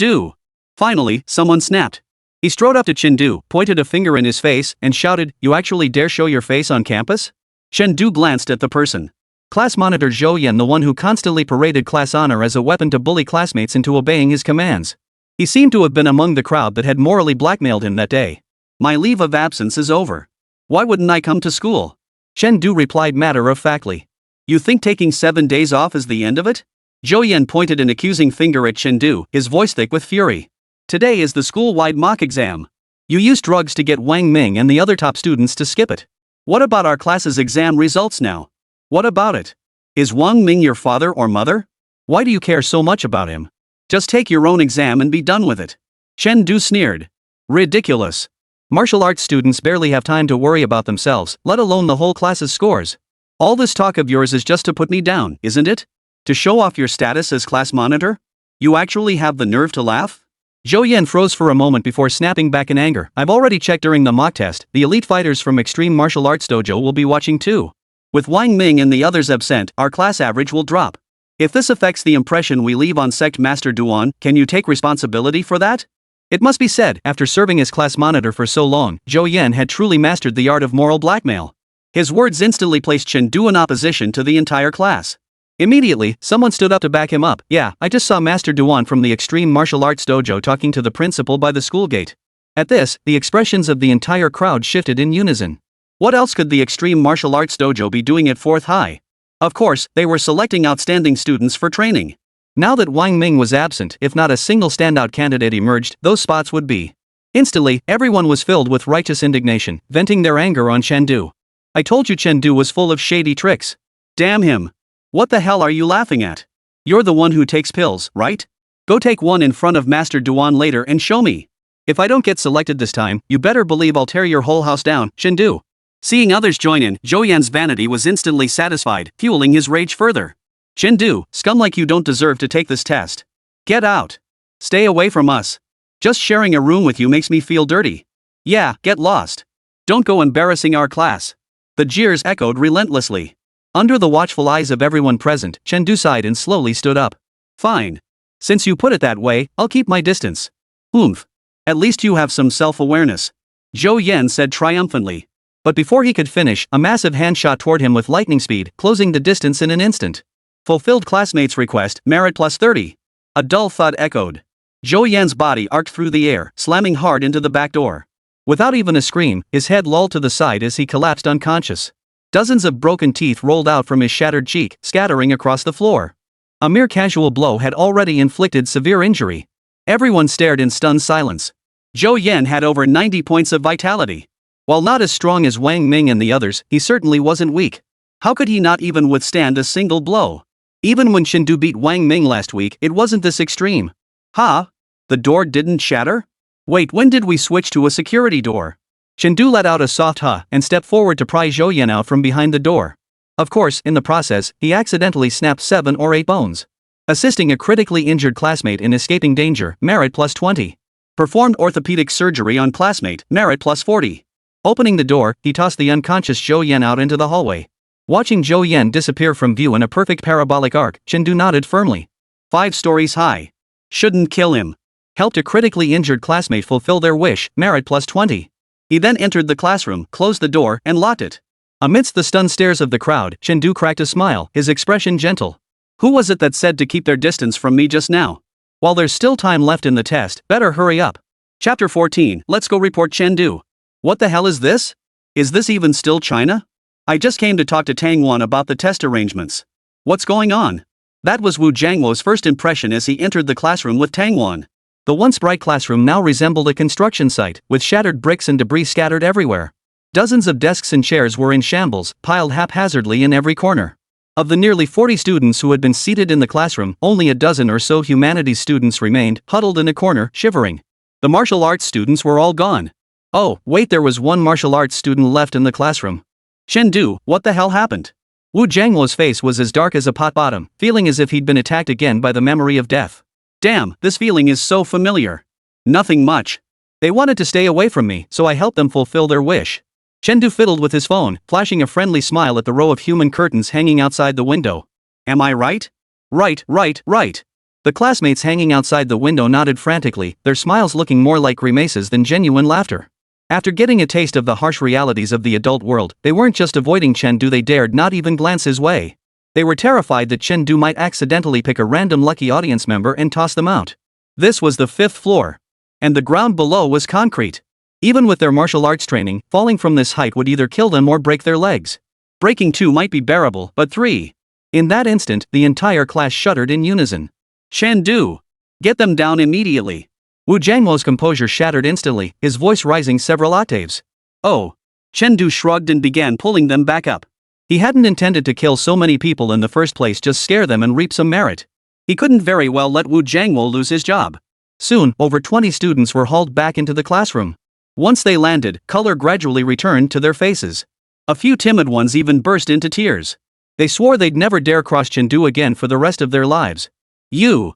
Finally, someone snapped. He strode up to Chen pointed a finger in his face, and shouted, "You actually dare show your face on campus?" Chen glanced at the person. Class monitor Zhou Yan, the one who constantly paraded class honor as a weapon to bully classmates into obeying his commands. He seemed to have been among the crowd that had morally blackmailed him that day. My leave of absence is over. Why wouldn't I come to school? Chen replied matter-of-factly. You think taking 7 days off is the end of it? Zhou Yan pointed an accusing finger at Chen his voice thick with fury. Today is the school-wide mock exam. You used drugs to get Wang Ming and the other top students to skip it. What about our class's exam results now? What about it? Is Wang Ming your father or mother? Why do you care so much about him? Just take your own exam and be done with it. Chen sneered. Ridiculous. Martial arts students barely have time to worry about themselves, let alone the whole class's scores. All this talk of yours is just to put me down, isn't it? To show off your status as class monitor? You actually have the nerve to laugh? Zhou Yan froze for a moment before snapping back in anger. I've already checked during the mock test, the elite fighters from Extreme Martial Arts Dojo will be watching too. With Wang Ming and the others absent, our class average will drop. If this affects the impression we leave on Sect Master Duan, can you take responsibility for that? It must be said, after serving as class monitor for so long, Zhou Yan had truly mastered the art of moral blackmail. His words instantly placed Chen Du in opposition to the entire class. Immediately, someone stood up to back him up. Yeah, I just saw Master Duan from the Extreme Martial Arts Dojo talking to the principal by the school gate. At this, the expressions of the entire crowd shifted in unison. What else could the Extreme Martial Arts Dojo be doing at 4th High? Of course, they were selecting outstanding students for training. Now that Wang Ming was absent, if not a single standout candidate emerged, those spots would be. Instantly, everyone was filled with righteous indignation, venting their anger on Chen Du. I told you Chen Du was full of shady tricks. Damn him. What the hell are you laughing at? You're the one who takes pills, right? Go take one in front of Master Duan later and show me. If I don't get selected this time, you better believe I'll tear your whole house down, Chen Du. Seeing others join in, Zhou Yan's vanity was instantly satisfied, fueling his rage further. Chen Du, scum like you don't deserve to take this test. Get out. Stay away from us. Just sharing a room with you makes me feel dirty. Yeah, get lost. Don't go embarrassing our class. The jeers echoed relentlessly. Under the watchful eyes of everyone present, Chen Du sighed and slowly stood up. Fine. Since you put it that way, I'll keep my distance. Oomph. At least you have some self-awareness. Zhou Yan said triumphantly. But before he could finish, a massive hand shot toward him with lightning speed, closing the distance in an instant. Fulfilled classmate's request, merit plus 30. A dull thud echoed. Zhou Yan's body arced through the air, slamming hard into the back door. Without even a scream, his head lolled to the side as he collapsed unconscious. Dozens of broken teeth rolled out from his shattered cheek, scattering across the floor. A mere casual blow had already inflicted severe injury. Everyone stared in stunned silence. Zhou Yan had over 90 points of vitality. While not as strong as Wang Ming and the others, he certainly wasn't weak. How could he not even withstand a single blow? Even when Chen Du beat Wang Ming last week, it wasn't this extreme. Huh? The door didn't shatter? Wait, when did we switch to a security door? Chen Du let out a soft huh and stepped forward to pry Zhou Yan out from behind the door. Of course, in the process, he accidentally snapped 7 or 8 bones. Assisting a critically injured classmate in escaping danger, merit plus 20. Performed orthopedic surgery on classmate, merit plus 40. Opening the door, he tossed the unconscious Zhou Yan out into the hallway. Watching Zhou Yan disappear from view in a perfect parabolic arc, Chen Du nodded firmly. 5 stories high. Shouldn't kill him. Helped a critically injured classmate fulfill their wish, merit plus 20. He then entered the classroom, closed the door, and locked it. Amidst the stunned stares of the crowd, Chen Du cracked a smile, his expression gentle. Who was it that said to keep their distance from me just now? While there's still time left in the test, better hurry up. Chapter 14, let's go report Chen Du. What the hell is this? Is this even still China? I just came to talk to Tang Wan about the test arrangements. What's going on? That was Wu Jiangwo's first impression as he entered the classroom with Tang Wan. The once bright classroom now resembled a construction site, with shattered bricks and debris scattered everywhere. Dozens of desks and chairs were in shambles, piled haphazardly in every corner. Of the nearly 40 students who had been seated in the classroom, only a dozen or so humanities students remained, huddled in a corner, shivering. The martial arts students were all gone. Oh, wait, there was one martial arts student left in the classroom. Chen Du, what the hell happened? Wu Jiangwo's face was as dark as a pot bottom, feeling as if he'd been attacked again by the memory of death. Damn, this feeling is so familiar. Nothing much. They wanted to stay away from me, so I helped them fulfill their wish. Chen Du fiddled with his phone, flashing a friendly smile at the row of human curtains hanging outside the window. Am I right? Right. The classmates hanging outside the window nodded frantically, their smiles looking more like grimaces than genuine laughter. After getting a taste of the harsh realities of the adult world, they weren't just avoiding Chen Du, they dared not even glance his way. They were terrified that Chen Du might accidentally pick a random lucky audience member and toss them out. This was the 5th floor. And the ground below was concrete. Even with their martial arts training, falling from this height would either kill them or break their legs. Breaking 2 might be bearable, but 3. In that instant, the entire class shuddered in unison. Chen Du! Get them down immediately! Wu Jiangwo's composure shattered instantly, his voice rising several octaves. Oh! Chen Du shrugged and began pulling them back up. He hadn't intended to kill so many people in the first place, just scare them and reap some merit. He couldn't very well let Wu Jiangwo lose his job. Soon, over 20 students were hauled back into the classroom. Once they landed, color gradually returned to their faces. A few timid ones even burst into tears. They swore they'd never dare cross Chengdu again for the rest of their lives. You.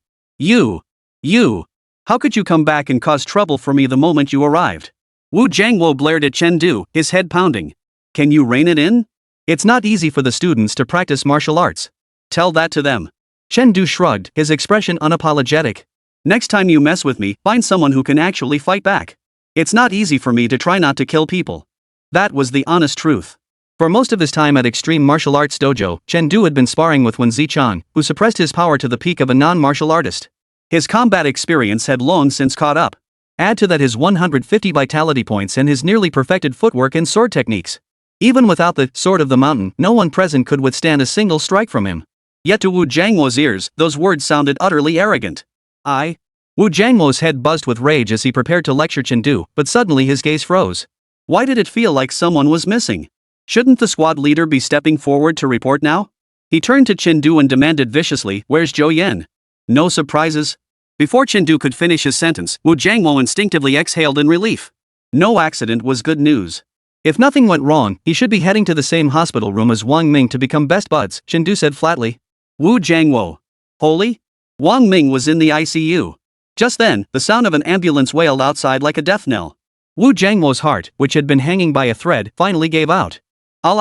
How could you come back and cause trouble for me the moment you arrived? Wu Jiangwo blared at Chengdu, his head pounding. Can you rein it in? It's not easy for the students to practice martial arts. Tell that to them. Chengdu shrugged, his expression unapologetic. Next time you mess with me, find someone who can actually fight back. It's not easy for me to try not to kill people. That was the honest truth. For most of his time at Extreme Martial Arts Dojo, Chengdu had been sparring with Wen Zichang, who suppressed his power to the peak of a non-martial artist. His combat experience had long since caught up. Add to that his 150 vitality points and his nearly perfected footwork and sword techniques. Even without the sword of the mountain, no one present could withstand a single strike from him. Yet to Wu Jiangwo's ears, those words sounded utterly arrogant. Wu Jiangwo's head buzzed with rage as he prepared to lecture Chengdu, but suddenly his gaze froze. Why did it feel like someone was missing? Shouldn't the squad leader be stepping forward to report now? He turned to Chengdu and demanded viciously, "Where's Zhou Yan?" No surprises? Before Chengdu could finish his sentence, Wu Jiangwo instinctively exhaled in relief. No accident was good news. If nothing went wrong, he should be heading to the same hospital room as Wang Ming to become best buds, Chengdu said flatly. Wu Jiangwo. Holy? Wang Ming was in the ICU. Just then, the sound of an ambulance wailed outside like a death knell. Wu Jiangwo's heart, which had been hanging by a thread, finally gave out. I'll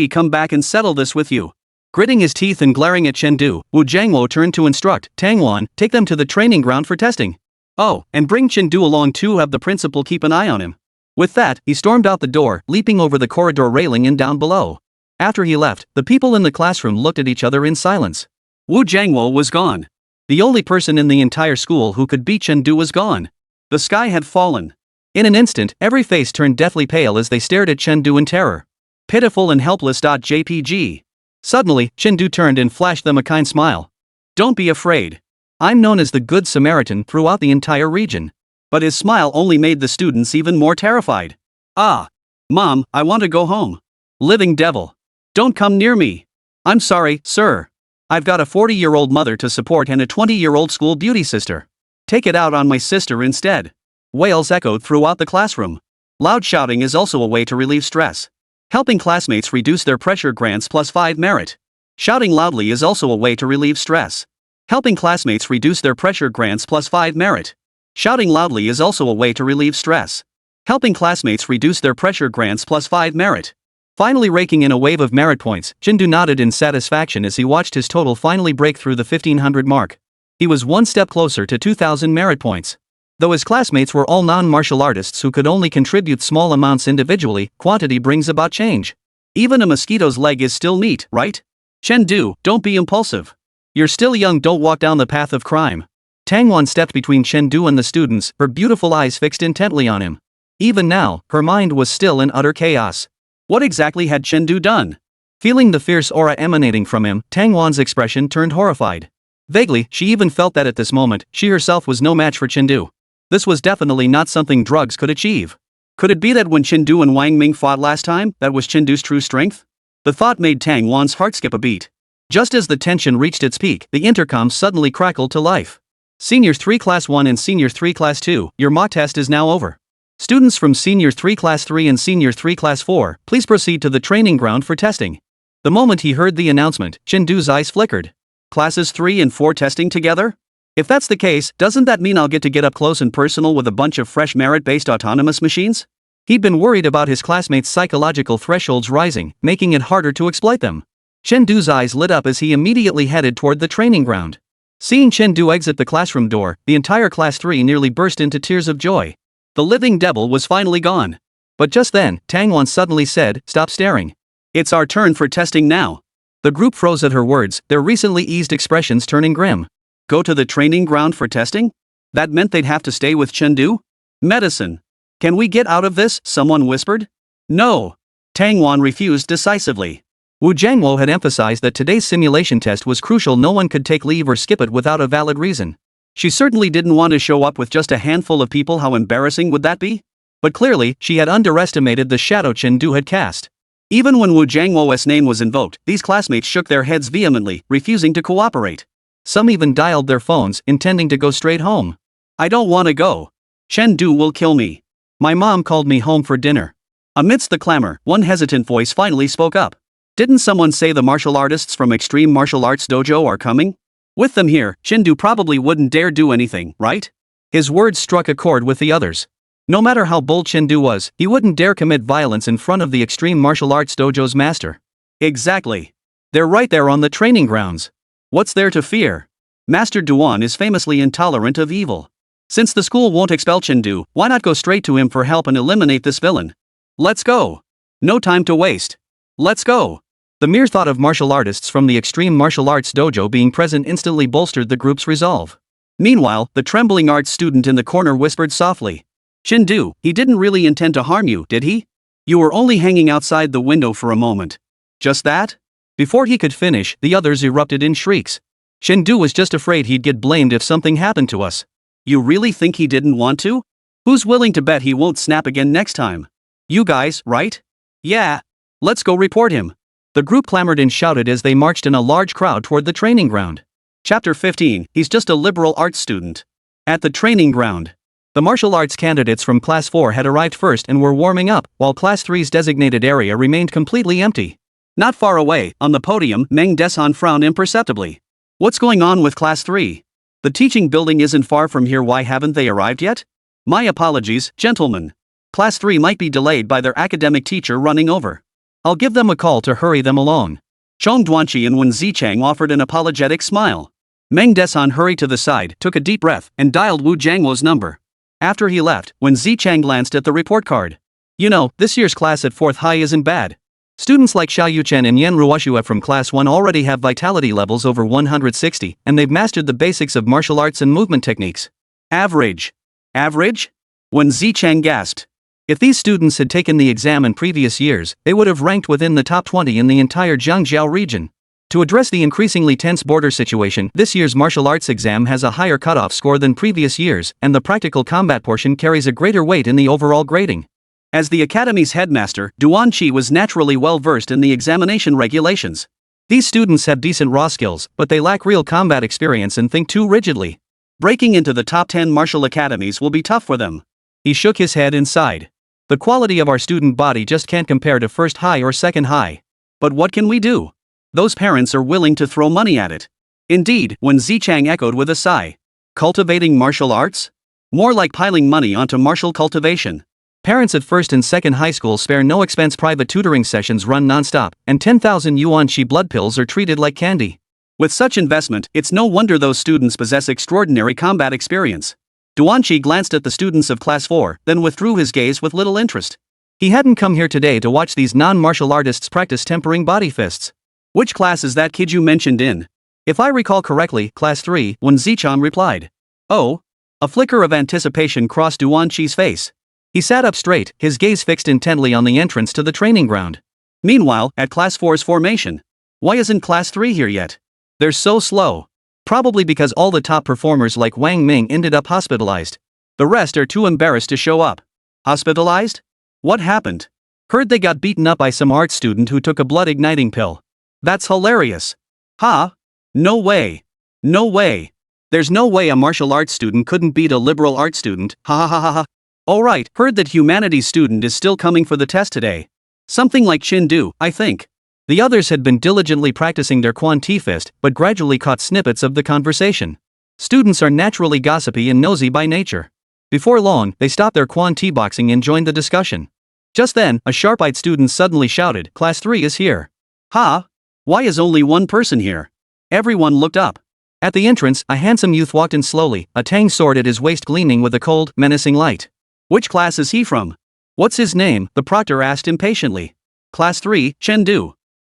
come back and settle this with you. Gritting his teeth and glaring at Chengdu, Wu Jiangwo turned to instruct Tangwan, take them to the training ground for testing. Oh, and bring Chengdu along too, have the principal keep an eye on him. With that, he stormed out the door, leaping over the corridor railing and down below. After he left, the people in the classroom looked at each other in silence. Wu Jiangwo was gone. The only person in the entire school who could beat Chengdu was gone. The sky had fallen. In an instant, every face turned deathly pale as they stared at Chengdu in terror. Pitiful and helpless. JPG. Suddenly, Chengdu turned and flashed them a kind smile. Don't be afraid. I'm known as the Good Samaritan throughout the entire region. But his smile only made the students even more terrified. Mom, I want to go home. Living devil. Don't come near me. I'm sorry, sir. I've got a 40-year-old mother to support and a 20-year-old school beauty sister. Take it out on my sister instead. Wails echoed throughout the classroom. Loud shouting is also a way to relieve stress. Helping classmates reduce their pressure grants +5 merit. Shouting loudly is also a way to relieve stress. Helping classmates reduce their pressure grants +5 merit. Shouting loudly is also a way to relieve stress. Helping classmates reduce their pressure grants +5 merit. Finally raking in a wave of merit points, Chengdu nodded in satisfaction as he watched his total finally break through the 1500 mark. He was one step closer to 2000 merit points. Though his classmates were all non-martial artists who could only contribute small amounts individually, quantity brings about change. Even a mosquito's leg is still meat, right? Chengdu, don't be impulsive. You're still young, don't walk down the path of crime. Tangwan stepped between Chengdu and the students, her beautiful eyes fixed intently on him. Even now, her mind was still in utter chaos. What exactly had Chengdu done? Feeling the fierce aura emanating from him, Tangwan's expression turned horrified. Vaguely, she even felt that at this moment, she herself was no match for Chengdu. This was definitely not something drugs could achieve. Could it be that when Chengdu and Wang Ming fought last time, that was Chengdu's true strength? The thought made Tang Wan's heart skip a beat. Just as the tension reached its peak, the intercom suddenly crackled to life. Senior 3 Class 1 and Senior 3 Class 2, your mock test is now over. Students from Senior 3 Class 3 and Senior 3 Class 4, please proceed to the training ground for testing. The moment he heard the announcement, Chengdu's eyes flickered. Classes 3 and 4 testing together? If that's the case, doesn't that mean I'll get to get up close and personal with a bunch of fresh merit-based autonomous machines? He'd been worried about his classmates' psychological thresholds rising, making it harder to exploit them. Chengdu's eyes lit up as he immediately headed toward the training ground. Seeing Chengdu exit the classroom door, the entire Class 3 nearly burst into tears of joy. The living devil was finally gone. But just then, Tangwan suddenly said, "Stop staring. It's our turn for testing now." The group froze at her words, their recently eased expressions turning grim. Go to the training ground for testing? That meant they'd have to stay with Chengdu? Medicine. Can we get out of this? Someone whispered. No. Tangwan refused decisively. Wu Jiangwo had emphasized that today's simulation test was crucial. No one could take leave or skip it without a valid reason. She certainly didn't want to show up with just a handful of people. How embarrassing would that be? But clearly, she had underestimated the shadow Chengdu had cast. Even when Wu Jiangwo's name was invoked, these classmates shook their heads vehemently, refusing to cooperate. Some even dialed their phones, intending to go straight home. I don't want to go. Chengdu will kill me. My mom called me home for dinner. Amidst the clamor, one hesitant voice finally spoke up. Didn't someone say the martial artists from Extreme Martial Arts Dojo are coming? With them here, Chen probably wouldn't dare do anything, right? His words struck a chord with the others. No matter how bold Chen was, he wouldn't dare commit violence in front of the Extreme Martial Arts Dojo's master. Exactly. They're right there on the training grounds. What's there to fear? Master Duan is famously intolerant of evil. Since the school won't expel Chen, why not go straight to him for help and eliminate this villain? Let's go. No time to waste. Let's go. The mere thought of martial artists from the Extreme Martial Arts Dojo being present instantly bolstered the group's resolve. Meanwhile, the trembling arts student in the corner whispered softly. Chen, he didn't really intend to harm you, did he? You were only hanging outside the window for a moment. Just that? Before he could finish, the others erupted in shrieks. Chen was just afraid he'd get blamed if something happened to us. You really think he didn't want to? Who's willing to bet he won't snap again next time? You guys, right? Yeah. Let's go report him. The group clamored and shouted as they marched in a large crowd toward the training ground. Chapter 15, He's just a liberal arts student. At the training ground. The martial arts candidates from Class 4 had arrived first and were warming up, while Class 3's designated area remained completely empty. Not far away, on the podium, Meng Desan frowned imperceptibly. What's going on with Class 3? The teaching building isn't far from here, why haven't they arrived yet? My apologies, gentlemen. Class 3 might be delayed by their academic teacher running over. I'll give them a call to hurry them along. Chong Duanqi and Wen Zichang offered an apologetic smile. Meng Desan hurried to the side, took a deep breath, and dialed Wu Jiangwo's number. After he left, Wen Zichang glanced at the report card. You know, this year's class at 4th High isn't bad. Students like Xiao Yuchen and Yan Ruoxue from Class 1 already have vitality levels over 160, and they've mastered the basics of martial arts and movement techniques. Average. Average? Wen Zichang gasped. If these students had taken the exam in previous years, they would have ranked within the top 20 in the entire Jiangjiao region. To address the increasingly tense border situation, this year's martial arts exam has a higher cutoff score than previous years, and the practical combat portion carries a greater weight in the overall grading. As the academy's headmaster, Duan Qi was naturally well versed in the examination regulations. These students have decent raw skills, but they lack real combat experience and think too rigidly. Breaking into the top 10 martial academies will be tough for them. He shook his head and sighed. The quality of our student body just can't compare to 1st High or 2nd High. But what can we do? Those parents are willing to throw money at it. Indeed, Wen Zichang echoed with a sigh. Cultivating martial arts? More like piling money onto martial cultivation. Parents at 1st and 2nd High School spare no expense. Private tutoring sessions run non-stop, and 10,000 yuan Qi blood pills are treated like candy. With such investment, it's no wonder those students possess extraordinary combat experience. Duan Qi glanced at the students of Class 4, then withdrew his gaze with little interest. He hadn't come here today to watch these non-martial artists practice tempering body fists. Which class is that kid you mentioned in? If I recall correctly, Class 3, Wen Zichang replied. Oh? A flicker of anticipation crossed Duan Qi's face. He sat up straight, his gaze fixed intently on the entrance to the training ground. Meanwhile, at Class 4's formation. Why isn't Class 3 here yet? They're so slow. Probably because all the top performers like Wang Ming ended up hospitalized. The rest are too embarrassed to show up. Hospitalized? What happened? Heard they got beaten up by some art student who took a blood-igniting pill. That's hilarious. Huh? No way. No way. There's no way a martial arts student couldn't beat a liberal arts student, ha ha ha ha ha. Alright, heard that humanities student is still coming for the test today. Something like Chen, I think. The others had been diligently practicing their Quan Ti fist, but gradually caught snippets of the conversation. Students are naturally gossipy and nosy by nature. Before long, they stopped their Quan Ti boxing and joined the discussion. Just then, a sharp-eyed student suddenly shouted, Class 3 is here. Huh? Why is only one person here? Everyone looked up. At the entrance, a handsome youth walked in slowly, a tang sword at his waist gleaming with a cold, menacing light. Which class is he from? What's his name? The proctor asked impatiently. Class 3, Chen.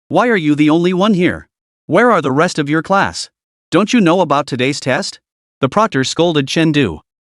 Why are you the only one here? Where are the rest of your class? Don't you know about today's test? The proctor scolded Chen.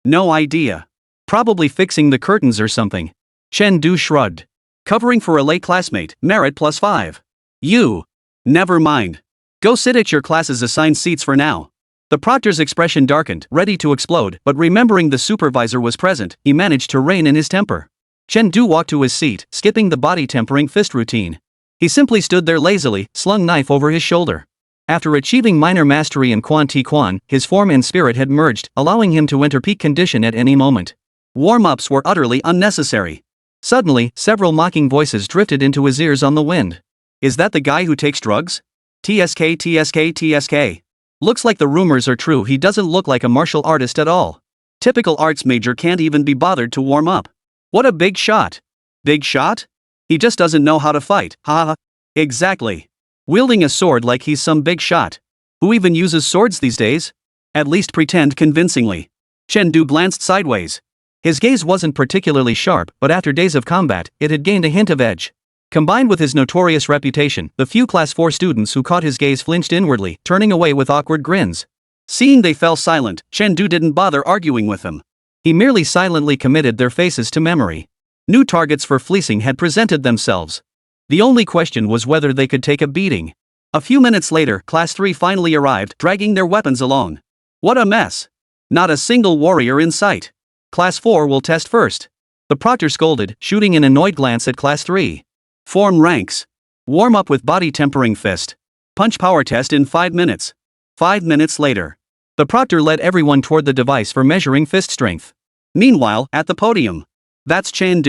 No idea. Probably fixing the curtains or something. Chen shrugged. Covering for a late classmate, merit +5. You. Never mind. Go sit at your class's assigned seats for now. The proctor's expression darkened, ready to explode, but remembering the supervisor was present, he managed to rein in his temper. Chen walked to his seat, skipping the body tempering fist routine. He simply stood there lazily, slung knife over his shoulder. After achieving minor mastery in Quan Ti Quan, his form and spirit had merged, allowing him to enter peak condition at any moment. Warm-ups were utterly unnecessary. Suddenly, several mocking voices drifted into his ears on the wind. Is that the guy who takes drugs? TSK TSK TSK. Looks like the rumors are true. He doesn't look like a martial artist at all. Typical arts major can't even be bothered to warm up. What a big shot. Big shot? He just doesn't know how to fight, haha. Exactly. Wielding a sword like he's some big shot. Who even uses swords these days? At least pretend convincingly. Chen glanced sideways. His gaze wasn't particularly sharp, but after days of combat, it had gained a hint of edge. Combined with his notorious reputation, the few Class 4 students who caught his gaze flinched inwardly, turning away with awkward grins. Seeing they fell silent, Chen didn't bother arguing with them. He merely silently committed their faces to memory. New targets for fleecing had presented themselves. The only question was whether they could take a beating. A few minutes later, Class 3 finally arrived, dragging their weapons along. What a mess! Not a single warrior in sight. Class 4 will test first. The proctor scolded, shooting an annoyed glance at Class 3. Form ranks. Warm up with body tempering fist. Punch power test in 5 minutes. 5 minutes later. The proctor led everyone toward the device for measuring fist strength. Meanwhile, at the podium. That's Chen.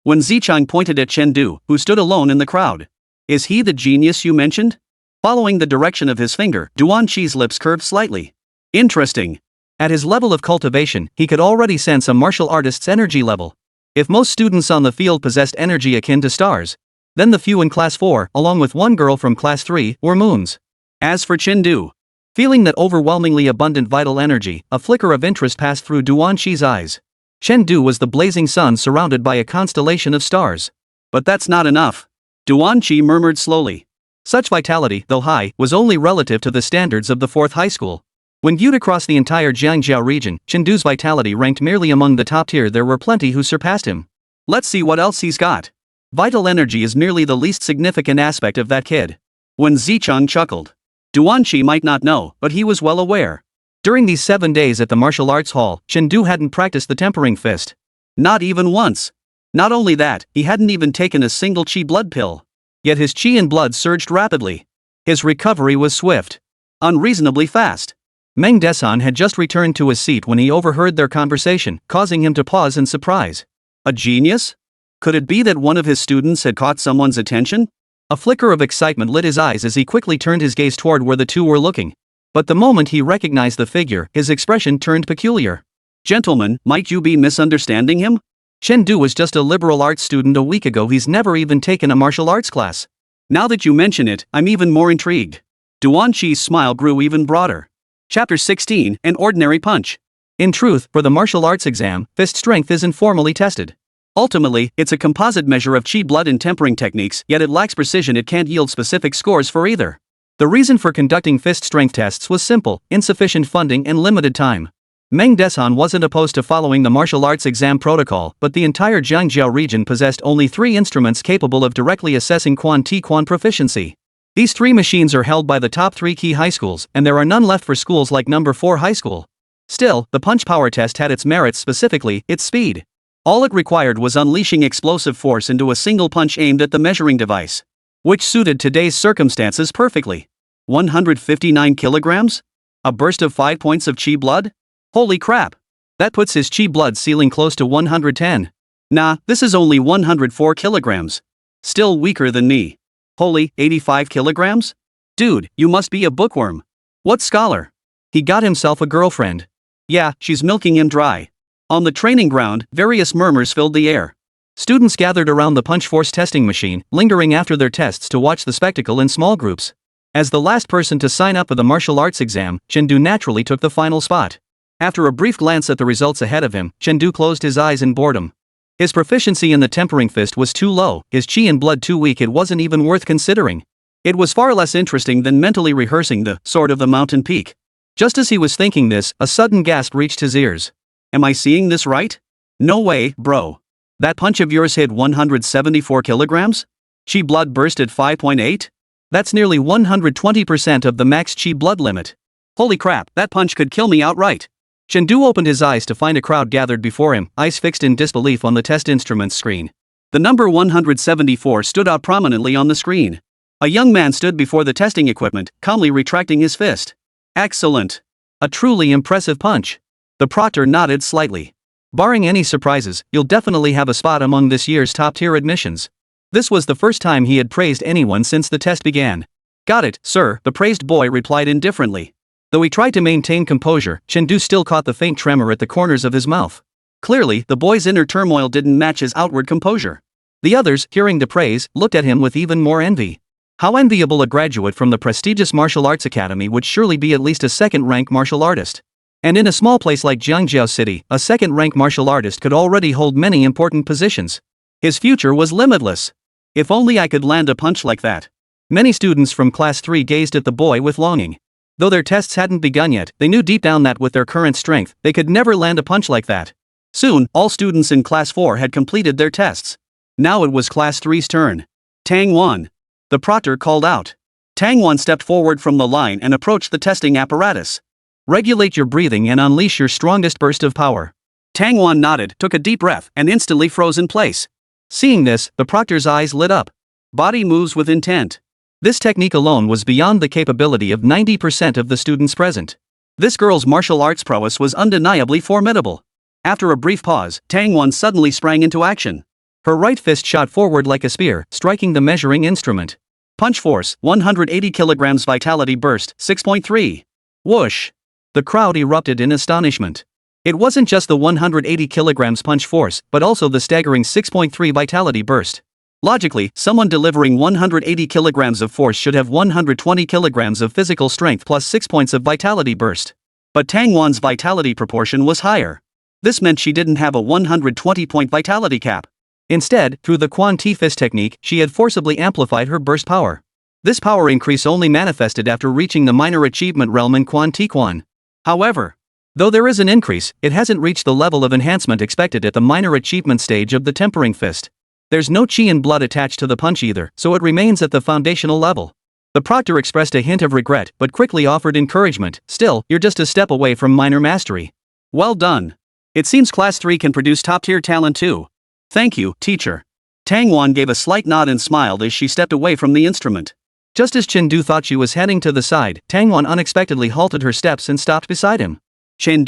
When Zichang pointed at Chen, who stood alone in the crowd. Is he the genius you mentioned? Following the direction of his finger, Duanqi's lips curved slightly. Interesting. At his level of cultivation, he could already sense a martial artist's energy level. If most students on the field possessed energy akin to stars, then the few in Class 4, along with one girl from Class 3, were moons. As for Chen, feeling that overwhelmingly abundant vital energy, a flicker of interest passed through Duanqi's eyes. Chen was the blazing sun surrounded by a constellation of stars. But that's not enough. Duanqi murmured slowly. Such vitality, though high, was only relative to the standards of the 4th high school. When viewed across the entire Jiangjiao region, Chen vitality ranked merely among the top tier. There were plenty who surpassed him. Let's see what else he's got. Vital energy is merely the least significant aspect of that kid. When Zichang chuckled. Duanqi might not know, but he was well aware. During these 7 days at the martial arts hall, Chen hadn't practiced the tempering fist. Not even once. Not only that, he hadn't even taken a single qi blood pill. Yet his qi and blood surged rapidly. His recovery was swift. Unreasonably fast. Meng Desan had just returned to his seat when he overheard their conversation, causing him to pause in surprise. A genius? Could it be that one of his students had caught someone's attention? A flicker of excitement lit his eyes as he quickly turned his gaze toward where the two were looking. But the moment he recognized the figure, his expression turned peculiar. Gentlemen, might you be misunderstanding him? Chen was just a liberal arts student a week ago. He's never even taken a martial arts class. Now that you mention it, I'm even more intrigued. Duanqi's smile grew even broader. Chapter 16, An Ordinary Punch. In truth, for the martial arts exam, fist strength isn't formally tested. Ultimately, it's a composite measure of qi blood and tempering techniques, yet it lacks precision. It can't yield specific scores for either. The reason for conducting fist strength tests was simple: insufficient funding and limited time. Meng Desan wasn't opposed to following the martial arts exam protocol, but the entire Jiangjiao region possessed only 3 instruments capable of directly assessing Quan proficiency. These 3 machines are held by the top 3 key high schools, and there are none left for schools like number 4 high school. Still, the punch power test had its merits, specifically, its speed. All it required was unleashing explosive force into a single punch aimed at the measuring device. Which suited today's circumstances perfectly. 159 kilograms? A burst of 5 points of qi blood? Holy crap! That puts his qi blood ceiling close to 110. Nah, this is only 104 kilograms. Still weaker than me. Holy, 85 kilograms? Dude, you must be a bookworm. What scholar? He got himself a girlfriend. Yeah, she's milking him dry. On the training ground, various murmurs filled the air. Students gathered around the punch force testing machine, lingering after their tests to watch the spectacle in small groups. As the last person to sign up for the martial arts exam, Chen naturally took the final spot. After a brief glance at the results ahead of him, Chen closed his eyes in boredom. His proficiency in the tempering fist was too low, his qi and blood too weak. It wasn't even worth considering. It was far less interesting than mentally rehearsing the sword of the mountain peak. Just as he was thinking this, a sudden gasp reached his ears. Am I seeing this right? No way, bro. That punch of yours hit 174 kilograms? Qi blood burst at 5.8? That's nearly 120% of the max qi blood limit. Holy crap, that punch could kill me outright. Chen opened his eyes to find a crowd gathered before him, eyes fixed in disbelief on the test instruments screen. The number 174 stood out prominently on the screen. A young man stood before the testing equipment, calmly retracting his fist. Excellent. A truly impressive punch. The proctor nodded slightly. Barring any surprises, you'll definitely have a spot among this year's top-tier admissions. This was the first time he had praised anyone since the test began. Got it, sir, the praised boy replied indifferently. Though he tried to maintain composure, Chen still caught the faint tremor at the corners of his mouth. Clearly, the boy's inner turmoil didn't match his outward composure. The others, hearing the praise, looked at him with even more envy. How enviable a graduate from the prestigious martial arts academy would surely be at least a second-rank martial artist. And in a small place like Jiangjiao City, a second-rank martial artist could already hold many important positions. His future was limitless. If only I could land a punch like that. Many students from Class 3 gazed at the boy with longing. Though their tests hadn't begun yet, they knew deep down that with their current strength, they could never land a punch like that. Soon, all students in Class 4 had completed their tests. Now it was Class 3's turn. Tang Wan. The proctor called out. Tang Wan stepped forward from the line and approached the testing apparatus. Regulate your breathing and unleash your strongest burst of power. Tang Wan nodded, took a deep breath, and instantly froze in place. Seeing this, the proctor's eyes lit up. Body moves with intent. This technique alone was beyond the capability of 90% of the students present. This girl's martial arts prowess was undeniably formidable. After a brief pause, Tang Wan suddenly sprang into action. Her right fist shot forward like a spear, striking the measuring instrument. Punch force, 180 kilograms, vitality burst, 6.3. Whoosh! The crowd erupted in astonishment. It wasn't just the 180 kilograms punch force, but also the staggering 6.3 vitality burst. Logically, someone delivering 180 kilograms of force should have 120 kilograms of physical strength plus 6 points of vitality burst. But Tang Wan's vitality proportion was higher. This meant she didn't have a 120-point vitality cap. Instead, through the Quan Ti Fist technique, she had forcibly amplified her burst power. This power increase only manifested after reaching the minor achievement realm in Quan Ti Quan. However, though there is an increase, it hasn't reached the level of enhancement expected at the minor achievement stage of the tempering fist. There's no chi and blood attached to the punch either, so it remains at the foundational level. The proctor expressed a hint of regret but quickly offered encouragement. Still, you're just a step away from minor mastery. Well done. It seems Class 3 can produce top-tier talent too. Thank you, teacher. Tang Wan gave a slight nod and smiled as she stepped away from the instrument. Just as Chen thought she was heading to the side, Tang Wan unexpectedly halted her steps and stopped beside him. Chen?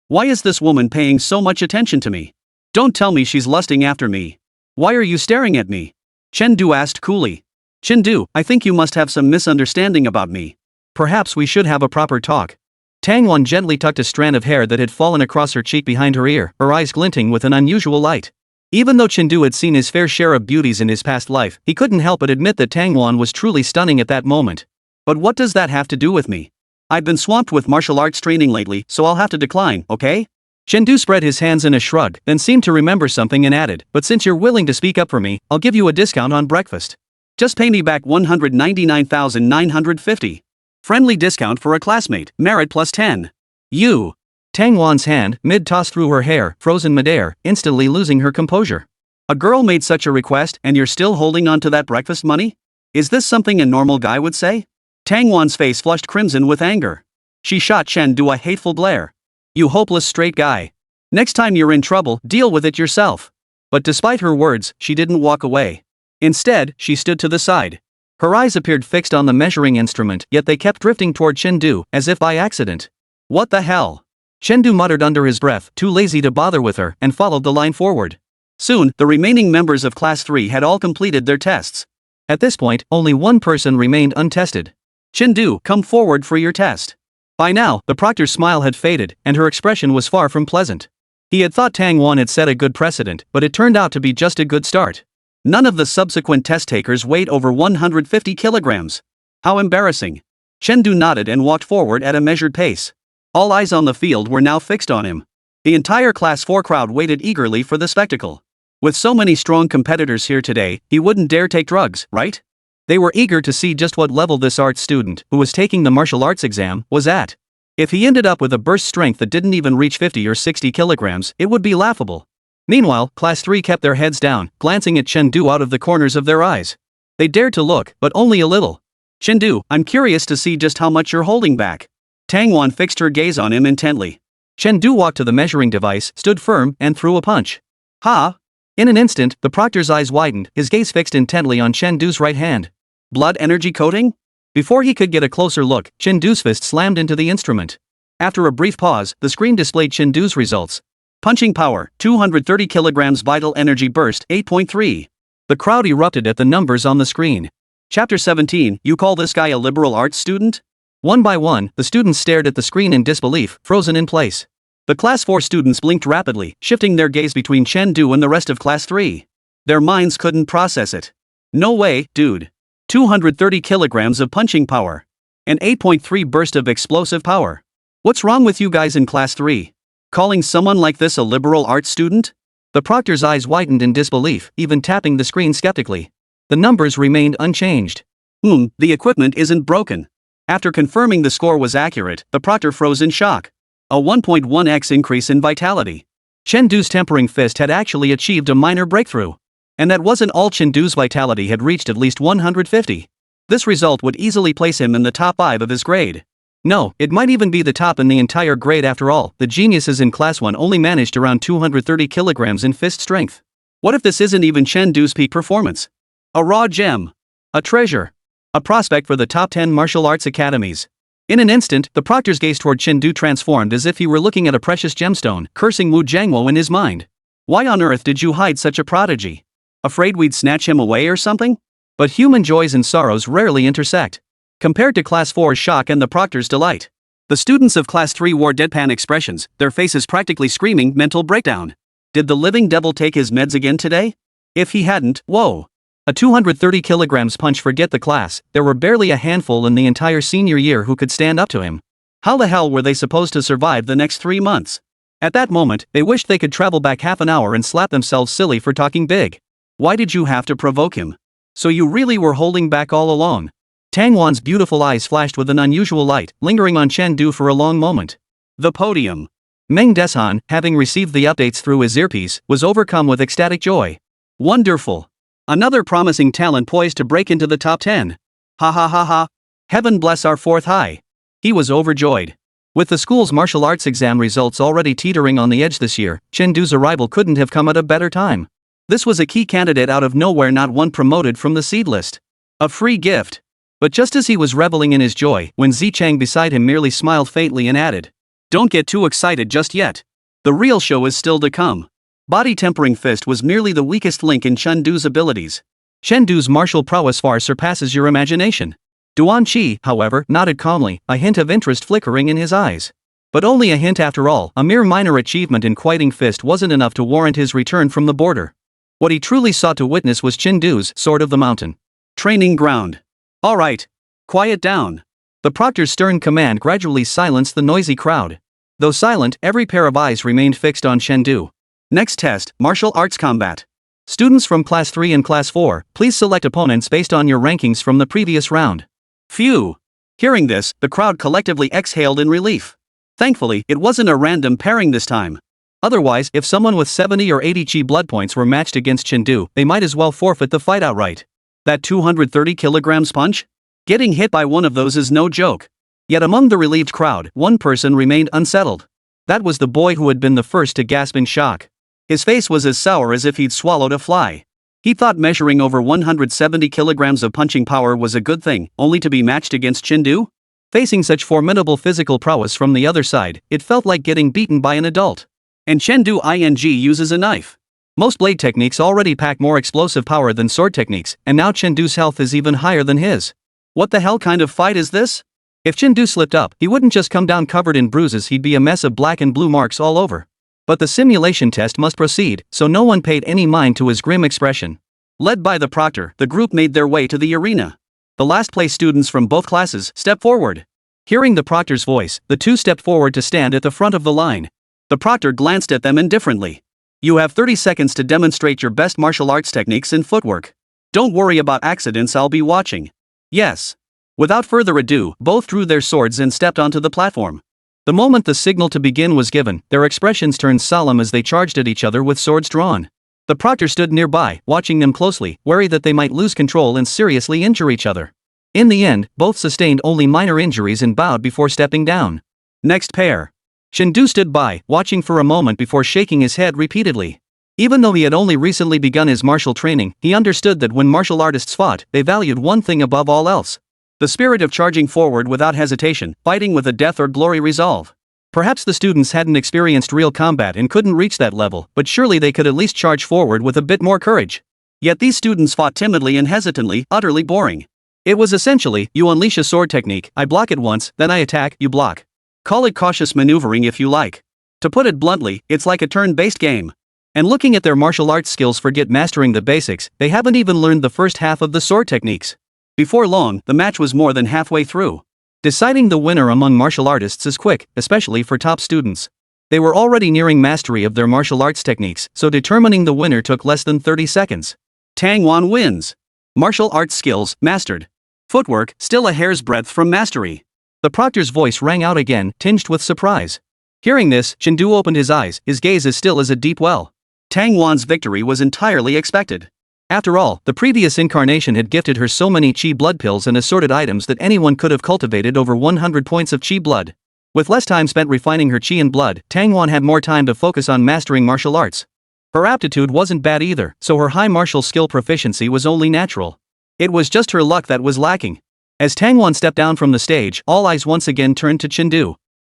Why is this woman paying so much attention to me? Don't tell me she's lusting after me. Why are you staring at me? Chen asked coolly. Chen, I think you must have some misunderstanding about me. Perhaps we should have a proper talk. Tang Wan gently tucked a strand of hair that had fallen across her cheek behind her ear, her eyes glinting with an unusual light. Even though Chen had seen his fair share of beauties in his past life, he couldn't help but admit that Tang Wan was truly stunning at that moment. But what does that have to do with me? I've been swamped with martial arts training lately, so I'll have to decline, okay? Chen spread his hands in a shrug, then seemed to remember something and added, but since you're willing to speak up for me, I'll give you a discount on breakfast. Just pay me back 199,950. Friendly discount for a classmate, merit plus 10. You. Tang Wan's hand, mid-toss through her hair, frozen midair, instantly losing her composure. A girl made such a request and you're still holding on to that breakfast money? Is this something a normal guy would say? Tang Wan's face flushed crimson with anger. She shot Chen a hateful glare. You hopeless straight guy. Next time you're in trouble, deal with it yourself. But despite her words, she didn't walk away. Instead, she stood to the side. Her eyes appeared fixed on the measuring instrument, yet they kept drifting toward Chen as if by accident. What the hell? Chen muttered under his breath, too lazy to bother with her, and followed the line forward. Soon, the remaining members of Class 3 had all completed their tests. At this point, only one person remained untested. Chen, come forward for your test. By now, the proctor's smile had faded, and her expression was far from pleasant. He had thought Tang Wan had set a good precedent, but it turned out to be just a good start. None of the subsequent test takers weighed over 150 kilograms. How embarrassing. Chen nodded and walked forward at a measured pace. All eyes on the field were now fixed on him. The entire Class 4 crowd waited eagerly for the spectacle. With so many strong competitors here today, he wouldn't dare take drugs, right? They were eager to see just what level this arts student, who was taking the martial arts exam, was at. If he ended up with a burst strength that didn't even reach 50 or 60 kilograms, it would be laughable. Meanwhile, Class 3 kept their heads down, glancing at Chen out of the corners of their eyes. They dared to look, but only a little. Chen, I'm curious to see just how much you're holding back. Tang Wan fixed her gaze on him intently. Chen walked to the measuring device, stood firm, and threw a punch. Ha! In an instant, the proctor's eyes widened, his gaze fixed intently on Chen right hand. Blood energy coating? Before he could get a closer look, Chen fist slammed into the instrument. After a brief pause, the screen displayed Chen results. Punching power, 230 kilograms vital energy burst, 8.3. The crowd erupted at the numbers on the screen. Chapter 17, you call this guy a liberal arts student? One by one, the students stared at the screen in disbelief, frozen in place. The Class 4 students blinked rapidly, shifting their gaze between Chen and the rest of Class 3. Their minds couldn't process it. No way, dude. 230 kilograms of punching power. An 8.3 burst of explosive power. What's wrong with you guys in Class 3? Calling someone like this a liberal arts student? The proctor's eyes widened in disbelief, even tapping the screen skeptically. The numbers remained unchanged. The equipment isn't broken. After confirming the score was accurate, the proctor froze in shock. A 1.1x increase in vitality. Chendu's tempering fist had actually achieved a minor breakthrough. And that wasn't all. Chendu's vitality had reached at least 150. This result would easily place him in the top 5 of his grade. No, it might even be the top in the entire grade after all. The geniuses in Class 1 only managed around 230 kilograms in fist strength. What if this isn't even Chendu's peak performance? A raw gem. A treasure. A prospect for the top 10 martial arts academies. In an instant, the proctor's gaze toward Chendu transformed as if he were looking at a precious gemstone, cursing Wu Jiangwo in his mind. Why on earth did you hide such a prodigy? Afraid we'd snatch him away or something? But human joys and sorrows rarely intersect. Compared to Class 4's shock and the proctor's delight, the students of Class 3 wore deadpan expressions, their faces practically screaming mental breakdown. Did the living devil take his meds again today? If he hadn't, whoa. A 230 kilograms punch. Forget the class, there were barely a handful in the entire senior year who could stand up to him. How the hell were they supposed to survive the next 3 months? At that moment, they wished they could travel back half an hour and slap themselves silly for talking big. Why did you have to provoke him? So you really were holding back all along? Tang Wan's beautiful eyes flashed with an unusual light, lingering on Chendu for a long moment. The podium. Meng Deshan, having received the updates through his earpiece, was overcome with ecstatic joy. Wonderful. Another promising talent poised to break into the top 10. Ha ha ha ha. Heaven bless our 4th high. He was overjoyed. With the school's martial arts exam results already teetering on the edge this year, Chendu's arrival couldn't have come at a better time. This was a key candidate out of nowhere, not one promoted from the seed list. A free gift. But just as he was reveling in his joy, when Zichang beside him merely smiled faintly and added, "Don't get too excited just yet. The real show is still to come." Body tempering fist was merely the weakest link in Chendu's abilities. Chendu's martial prowess far surpasses your imagination. Duan Qi, however, nodded calmly, a hint of interest flickering in his eyes. But only a hint after all. A mere minor achievement in quieting fist wasn't enough to warrant his return from the border. What he truly sought to witness was Chendu's Sword of the Mountain. Training ground. All right. Quiet down. The proctor's stern command gradually silenced the noisy crowd. Though silent, every pair of eyes remained fixed on Chendu. Next test, martial arts combat. Students from Class 3 and Class 4, please select opponents based on your rankings from the previous round. Phew. Hearing this, the crowd collectively exhaled in relief. Thankfully, it wasn't a random pairing this time. Otherwise, if someone with 70 or 80 chi blood points were matched against Chendu, they might as well forfeit the fight outright. That 230 kilograms punch? Getting hit by one of those is no joke. Yet among the relieved crowd, one person remained unsettled. That was the boy who had been the first to gasp in shock. His face was as sour as if he'd swallowed a fly. He thought measuring over 170 kilograms of punching power was a good thing, only to be matched against Chendu? Facing such formidable physical prowess from the other side, it felt like getting beaten by an adult. And Chendu uses a knife. Most blade techniques already pack more explosive power than sword techniques, and now Chendu's health is even higher than his. What the hell kind of fight is this? If Chendu slipped up, he wouldn't just come down covered in bruises, he'd be a mess of black and blue marks all over. But the simulation test must proceed, so no one paid any mind to his grim expression. Led by the proctor, the group made their way to the arena. The last-place students from both classes stepped forward. Hearing the proctor's voice, the two stepped forward to stand at the front of the line. The proctor glanced at them indifferently. You have 30 seconds to demonstrate your best martial arts techniques and footwork. Don't worry about accidents, I'll be watching. Yes. Without further ado, both drew their swords and stepped onto the platform. The moment the signal to begin was given, their expressions turned solemn as they charged at each other with swords drawn. The proctor stood nearby, watching them closely, wary that they might lose control and seriously injure each other. In the end, both sustained only minor injuries and bowed before stepping down. Next pair. Chendu stood by, watching for a moment before shaking his head repeatedly. Even though he had only recently begun his martial training, he understood that when martial artists fought, they valued one thing above all else. The spirit of charging forward without hesitation, fighting with a death or glory resolve. Perhaps the students hadn't experienced real combat and couldn't reach that level, but surely they could at least charge forward with a bit more courage. Yet these students fought timidly and hesitantly, utterly boring. It was essentially, you unleash a sword technique, I block it once, then I attack, you block. Call it cautious maneuvering if you like. To put it bluntly, it's like a turn-based game. And looking at their martial arts skills, forget mastering the basics, they haven't even learned the first half of the sword techniques. Before long, the match was more than halfway through. Deciding the winner among martial artists is quick, especially for top students. They were already nearing mastery of their martial arts techniques, so determining the winner took less than 30 seconds. Tang Wan wins. Martial arts skills, mastered. Footwork, still a hair's breadth from mastery. The proctor's voice rang out again, tinged with surprise. Hearing this, Chen opened his eyes, his gaze as still as a deep well. Tang Wan's victory was entirely expected. After all, the previous incarnation had gifted her so many chi blood pills and assorted items that anyone could have cultivated over 100 points of chi blood. With less time spent refining her chi and blood, Tang Wan had more time to focus on mastering martial arts. Her aptitude wasn't bad either, so her high martial skill proficiency was only natural. It was just her luck that was lacking. As Tang Wan stepped down from the stage, all eyes once again turned to Chen.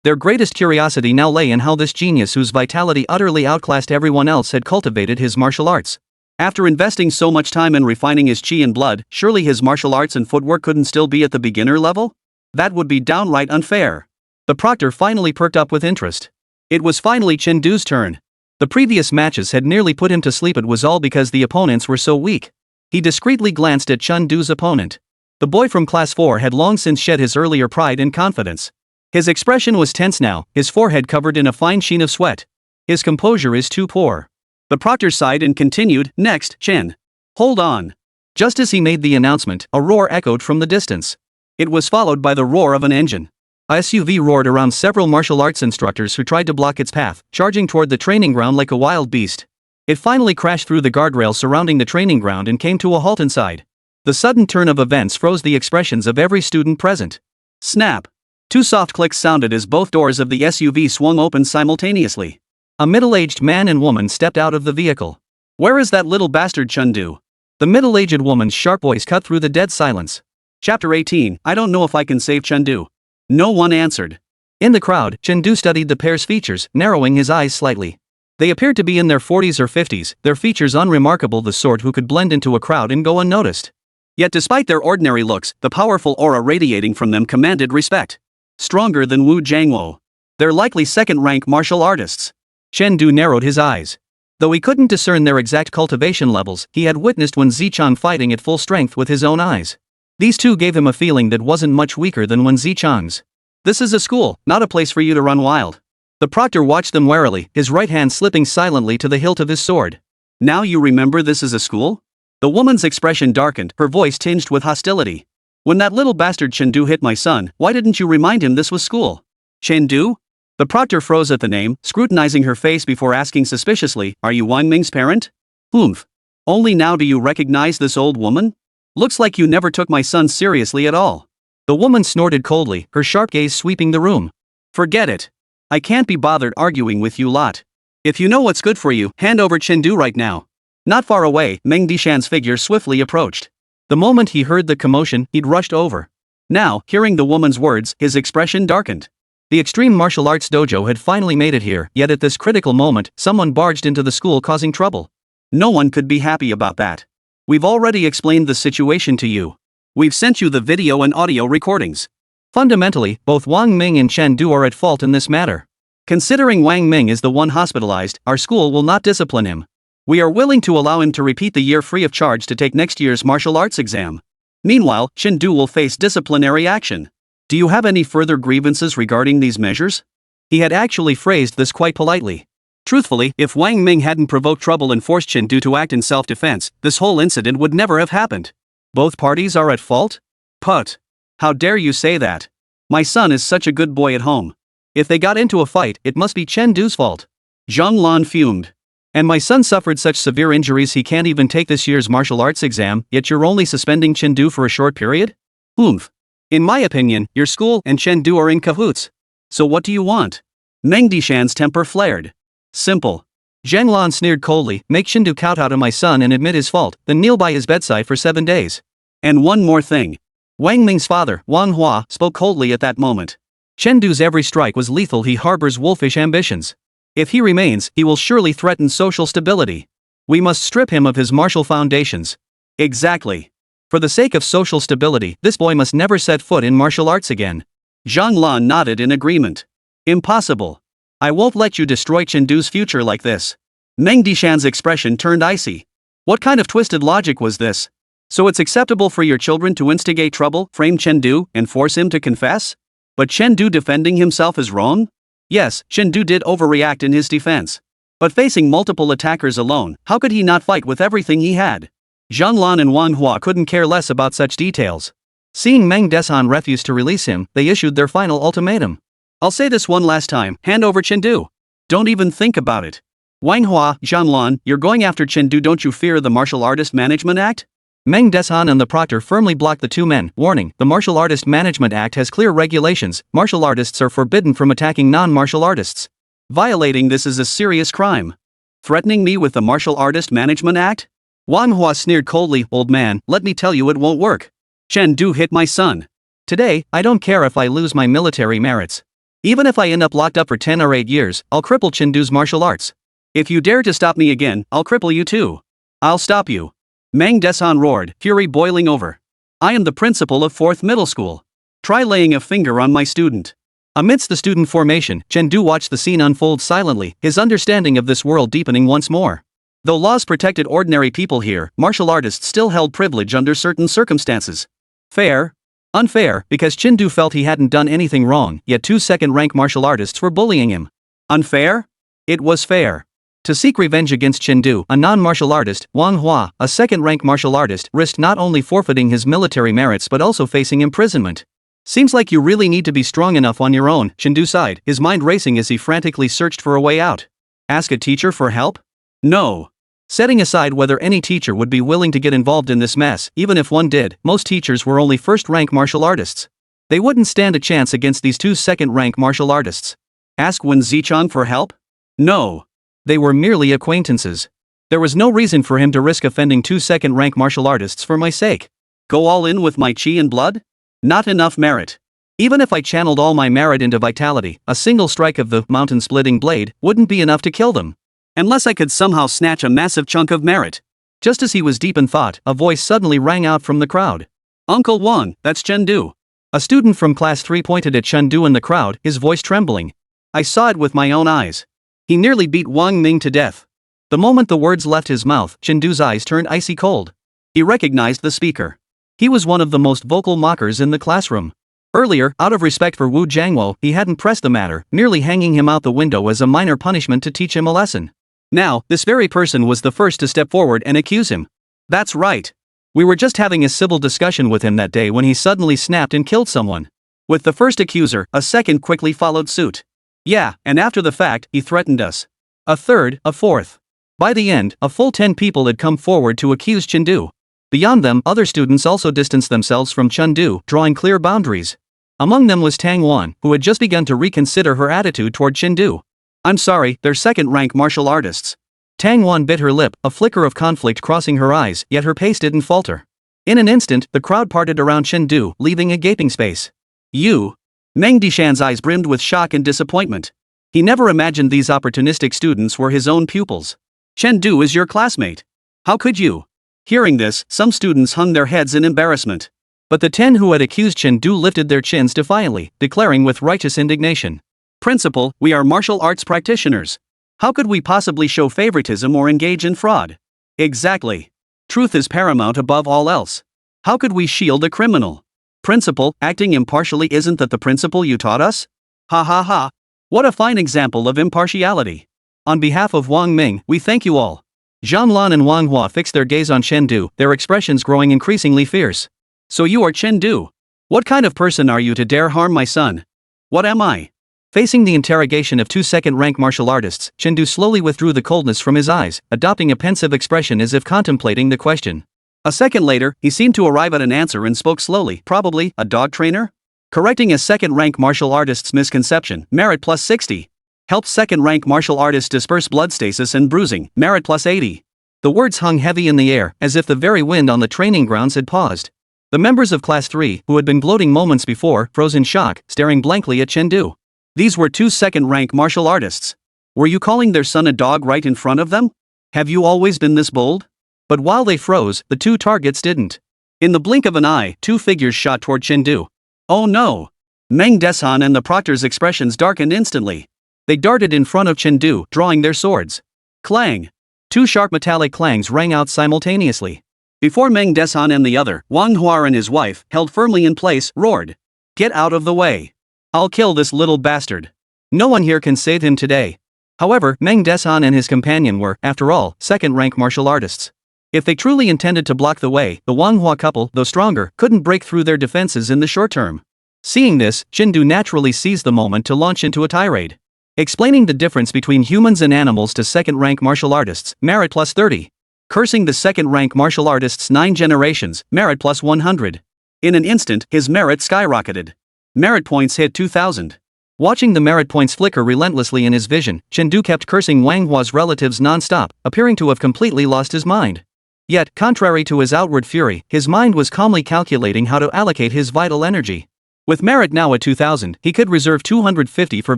Their greatest curiosity now lay in how this genius, whose vitality utterly outclassed everyone else, had cultivated his martial arts. After investing so much time in refining his chi and blood, surely his martial arts and footwork couldn't still be at the beginner level? That would be downright unfair. The proctor finally perked up with interest. It was finally Chendu's turn. The previous matches had nearly put him to sleep. It was all because the opponents were so weak. He discreetly glanced at Chendu's opponent. The boy from class 4 had long since shed his earlier pride and confidence. His expression was tense now, his forehead covered in a fine sheen of sweat. His composure is too poor. The proctor sighed and continued, next, Chen. Hold on. Just as he made the announcement, a roar echoed from the distance. It was followed by the roar of an engine. A SUV roared around several martial arts instructors who tried to block its path, charging toward the training ground like a wild beast. It finally crashed through the guardrail surrounding the training ground and came to a halt inside. The sudden turn of events froze the expressions of every student present. Snap! Two soft clicks sounded as both doors of the SUV swung open simultaneously. A middle-aged man and woman stepped out of the vehicle. Where is that little bastard Chengdu? The middle-aged woman's sharp voice cut through the dead silence. Chapter 18, I don't know if I can save Chengdu. No one answered. In the crowd, Chengdu studied the pair's features, narrowing his eyes slightly. They appeared to be in their 40s or 50s, their features unremarkable, the sort who could blend into a crowd and go unnoticed. Yet despite their ordinary looks, the powerful aura radiating from them commanded respect. Stronger than Wu Jiangwo. They're likely second-rank martial artists. Chengdu narrowed his eyes. Though he couldn't discern their exact cultivation levels, he had witnessed Wen Zichang fighting at full strength with his own eyes. These two gave him a feeling that wasn't much weaker than Wen Zichang's. This is a school, not a place for you to run wild. The proctor watched them warily, his right hand slipping silently to the hilt of his sword. Now you remember this is a school? The woman's expression darkened, her voice tinged with hostility. When that little bastard Chengdu hit my son, why didn't you remind him this was school? Chengdu? The proctor froze at the name, scrutinizing her face before asking suspiciously, are you Wang Ming's parent? Humph. Only now do you recognize this old woman? Looks like you never took my son seriously at all. The woman snorted coldly, her sharp gaze sweeping the room. Forget it. I can't be bothered arguing with you lot. If you know what's good for you, hand over Chengdu right now. Not far away, Meng Dishan's figure swiftly approached. The moment he heard the commotion, he'd rushed over. Now, hearing the woman's words, his expression darkened. The Extreme Martial Arts Dojo had finally made it here, yet at this critical moment, someone barged into the school causing trouble. No one could be happy about that. We've already explained the situation to you. We've sent you the video and audio recordings. Fundamentally, both Wang Ming and Chengdu are at fault in this matter. Considering Wang Ming is the one hospitalized, our school will not discipline him. We are willing to allow him to repeat the year free of charge to take next year's martial arts exam. Meanwhile, Chengdu will face disciplinary action. Do you have any further grievances regarding these measures? He had actually phrased this quite politely. Truthfully, if Wang Ming hadn't provoked trouble and forced Chengdu to act in self-defense, this whole incident would never have happened. Both parties are at fault? Put. How dare you say that? My son is such a good boy at home. If they got into a fight, it must be Chengdu's fault. Zhang Lan fumed. And my son suffered such severe injuries he can't even take this year's martial arts exam, yet you're only suspending Chengdu for a short period? Oomph. In my opinion, your school and Chengdu are in cahoots. So what do you want? Meng Dishan's temper flared. Simple. Zhang Lan sneered coldly, make Chengdu kowtow to my son and admit his fault, then kneel by his bedside for 7 days. And one more thing. Wang Ming's father, Wang Hua, spoke coldly at that moment. Chengdu's every strike was lethal. He harbors wolfish ambitions. If he remains, he will surely threaten social stability. We must strip him of his martial foundations. Exactly. For the sake of social stability, this boy must never set foot in martial arts again. Zhang Lan nodded in agreement. Impossible. I won't let you destroy Chengdu's future like this. Meng Dishan's expression turned icy. What kind of twisted logic was this? So it's acceptable for your children to instigate trouble, frame Chengdu, and force him to confess? But Chengdu defending himself is wrong? Yes, Chengdu did overreact in his defense. But facing multiple attackers alone, how could he not fight with everything he had? Zhang Lan and Wang Hua couldn't care less about such details. Seeing Meng Desan refuse to release him, they issued their final ultimatum. I'll say this one last time, hand over Chengdu. Don't even think about it. Wang Hua, Zhang Lan, you're going after Chengdu. Don't you fear the Martial Artist Management Act? Meng Desan and the proctor firmly blocked the two men, warning, the Martial Artist Management Act has clear regulations. Martial artists are forbidden from attacking non-martial artists. Violating this is a serious crime. Threatening me with the Martial Artist Management Act? Wang Hua sneered coldly, old man, let me tell you it won't work. Chengdu hit my son. Today, I don't care if I lose my military merits. Even if I end up locked up for 10 or 8 years, I'll cripple Chengdu's martial arts. If you dare to stop me again, I'll cripple you too. I'll stop you. Meng Desan roared, fury boiling over. I am the principal of 4th middle school. Try laying a finger on my student. Amidst the student formation, Chengdu watched the scene unfold silently, his understanding of this world deepening once more. Though laws protected ordinary people here, martial artists still held privilege under certain circumstances. Fair? Unfair, because Chengdu felt he hadn't done anything wrong, yet 2 second-rank martial artists were bullying him. Unfair? It was fair. To seek revenge against Chengdu, a non-martial artist, Wang Hua, a second-rank martial artist, risked not only forfeiting his military merits but also facing imprisonment. Seems like you really need to be strong enough on your own, Chengdu sighed, his mind racing as he frantically searched for a way out. Ask a teacher for help? No. Setting aside whether any teacher would be willing to get involved in this mess, even if one did, most teachers were only first-rank martial artists. They wouldn't stand a chance against these 2 second-rank martial artists. Ask Wen Zichang for help? No. They were merely acquaintances. There was no reason for him to risk offending 2 second-rank martial artists for my sake. Go all in with my chi and blood? Not enough merit. Even if I channeled all my merit into vitality, a single strike of the mountain-splitting blade wouldn't be enough to kill them. Unless I could somehow snatch a massive chunk of merit. Just as he was deep in thought, a voice suddenly rang out from the crowd. Uncle Wang, that's Chengdu. A student from class 3 pointed at Chengdu in the crowd, his voice trembling. I saw it with my own eyes. He nearly beat Wang Ming to death. The moment the words left his mouth, Chengdu's eyes turned icy cold. He recognized the speaker. He was one of the most vocal mockers in the classroom. Earlier, out of respect for Wu Jiangwo, he hadn't pressed the matter, merely hanging him out the window as a minor punishment to teach him a lesson. Now, this very person was the first to step forward and accuse him. That's right. We were just having a civil discussion with him that day when he suddenly snapped and killed someone. With the first accuser, a second quickly followed suit. Yeah, and after the fact, he threatened us. A third, a fourth. By the end, a full 10 people had come forward to accuse Chengdu. Beyond them, other students also distanced themselves from Chengdu, drawing clear boundaries. Among them was Tang Wan, who had just begun to reconsider her attitude toward Chengdu. I'm sorry, they're second-rank martial artists. Tang Wan bit her lip, a flicker of conflict crossing her eyes, yet her pace didn't falter. In an instant, the crowd parted around Chengdu, leaving a gaping space. You? Meng Dishan's eyes brimmed with shock and disappointment. He never imagined these opportunistic students were his own pupils. Chengdu is your classmate. How could you? Hearing this, some students hung their heads in embarrassment. But the 10 who had accused Chengdu lifted their chins defiantly, declaring with righteous indignation. Principal, we are martial arts practitioners. How could we possibly show favoritism or engage in fraud? Exactly. Truth is paramount above all else. How could we shield a criminal? Principal, acting impartially isn't that the principle you taught us? Ha ha ha. What a fine example of impartiality. On behalf of Wang Ming, we thank you all. Zhang Lan and Wang Hua fixed their gaze on Chengdu, their expressions growing increasingly fierce. So you are Chengdu. What kind of person are you to dare harm my son? What am I? Facing the interrogation of 2 second-rank martial artists, Chengdu slowly withdrew the coldness from his eyes, adopting a pensive expression as if contemplating the question. A second later, he seemed to arrive at an answer and spoke slowly. Probably, a dog trainer? Correcting a second-rank martial artist's misconception, merit plus 60. Helps second-rank martial artists disperse blood stasis and bruising, merit plus 80. The words hung heavy in the air, as if the very wind on the training grounds had paused. The members of Class 3, who had been gloating moments before, froze in shock, staring blankly at Chen Du. These were two second-rank martial artists. Were you calling their son a dog right in front of them? Have you always been this bold? But while they froze, the two targets didn't. In the blink of an eye, two figures shot toward Chen Du. Oh no! Meng Deshan and the proctor's expressions darkened instantly. They darted in front of Chen Du, drawing their swords. Clang! Two sharp metallic clangs rang out simultaneously. Before Meng Deshan and the other, Wang Hua and his wife, held firmly in place, roared. Get out of the way! I'll kill this little bastard. No one here can save him today. However, Meng Deshan and his companion were, after all, second-rank martial artists. If they truly intended to block the way, the Wang Hua couple, though stronger, couldn't break through their defenses in the short term. Seeing this, Chen Du naturally seized the moment to launch into a tirade. Explaining the difference between humans and animals to second-rank martial artists, merit plus 30. Cursing the second-rank martial artist's 9 generations, merit plus 100. In an instant, his merit skyrocketed. Merit points hit 2,000. Watching the merit points flicker relentlessly in his vision, Chen Du kept cursing Wang Hua's relatives non-stop, appearing to have completely lost his mind. Yet, contrary to his outward fury, his mind was calmly calculating how to allocate his vital energy. With merit now at 2,000, he could reserve 250 for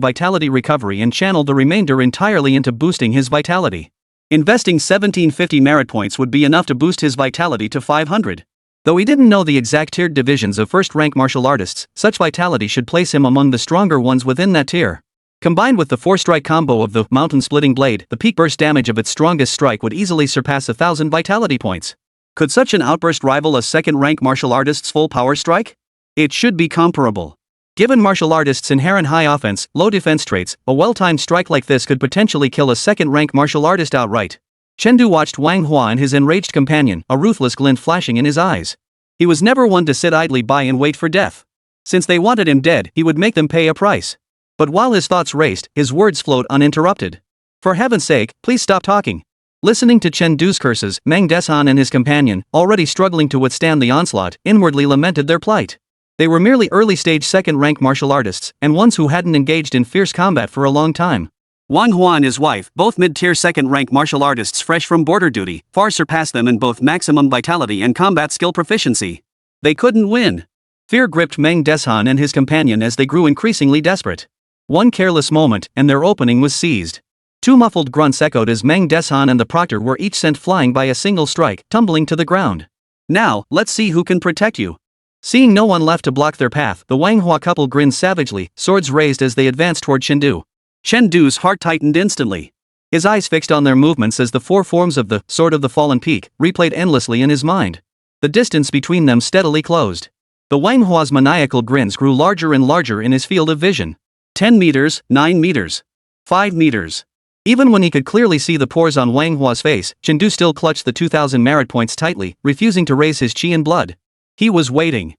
vitality recovery and channel the remainder entirely into boosting his vitality. Investing 1750 merit points would be enough to boost his vitality to 500. Though he didn't know the exact tiered divisions of first-rank martial artists, such vitality should place him among the stronger ones within that tier. Combined with the 4-strike combo of the mountain-splitting blade, the peak burst damage of its strongest strike would easily surpass 1,000 vitality points. Could such an outburst rival a second-rank martial artist's full power strike? It should be comparable. Given martial artists' inherent high offense, low defense traits, a well-timed strike like this could potentially kill a second-rank martial artist outright. Chen Du watched Wang Hua and his enraged companion, a ruthless glint flashing in his eyes. He was never one to sit idly by and wait for death. Since they wanted him dead, he would make them pay a price. But while his thoughts raced, his words flowed uninterrupted. For heaven's sake, please stop talking. Listening to Chen Du's curses, Meng Deshan and his companion, already struggling to withstand the onslaught, inwardly lamented their plight. They were merely early-stage second-rank martial artists, and ones who hadn't engaged in fierce combat for a long time. Wang Hua and his wife, both mid-tier second-rank martial artists fresh from border duty, far surpassed them in both maximum vitality and combat skill proficiency. They couldn't win. Fear gripped Meng Deshan and his companion as they grew increasingly desperate. One careless moment, and their opening was seized. Two muffled grunts echoed as Meng Deshan and the proctor were each sent flying by a single strike, tumbling to the ground. Now, let's see who can protect you. Seeing no one left to block their path, the Wang Hua couple grinned savagely, swords raised as they advanced toward Chen Du. Chen Du's heart tightened instantly. His eyes fixed on their movements as the 4 forms of the Sword of the Fallen Peak replayed endlessly in his mind. The distance between them steadily closed. The Wang Hua's maniacal grins grew larger and larger in his field of vision. 10 meters, 9 meters, 5 meters. Even when he could clearly see the pores on Wang Hua's face, Chen Du still clutched the 2,000 merit points tightly, refusing to raise his chi and blood. He was waiting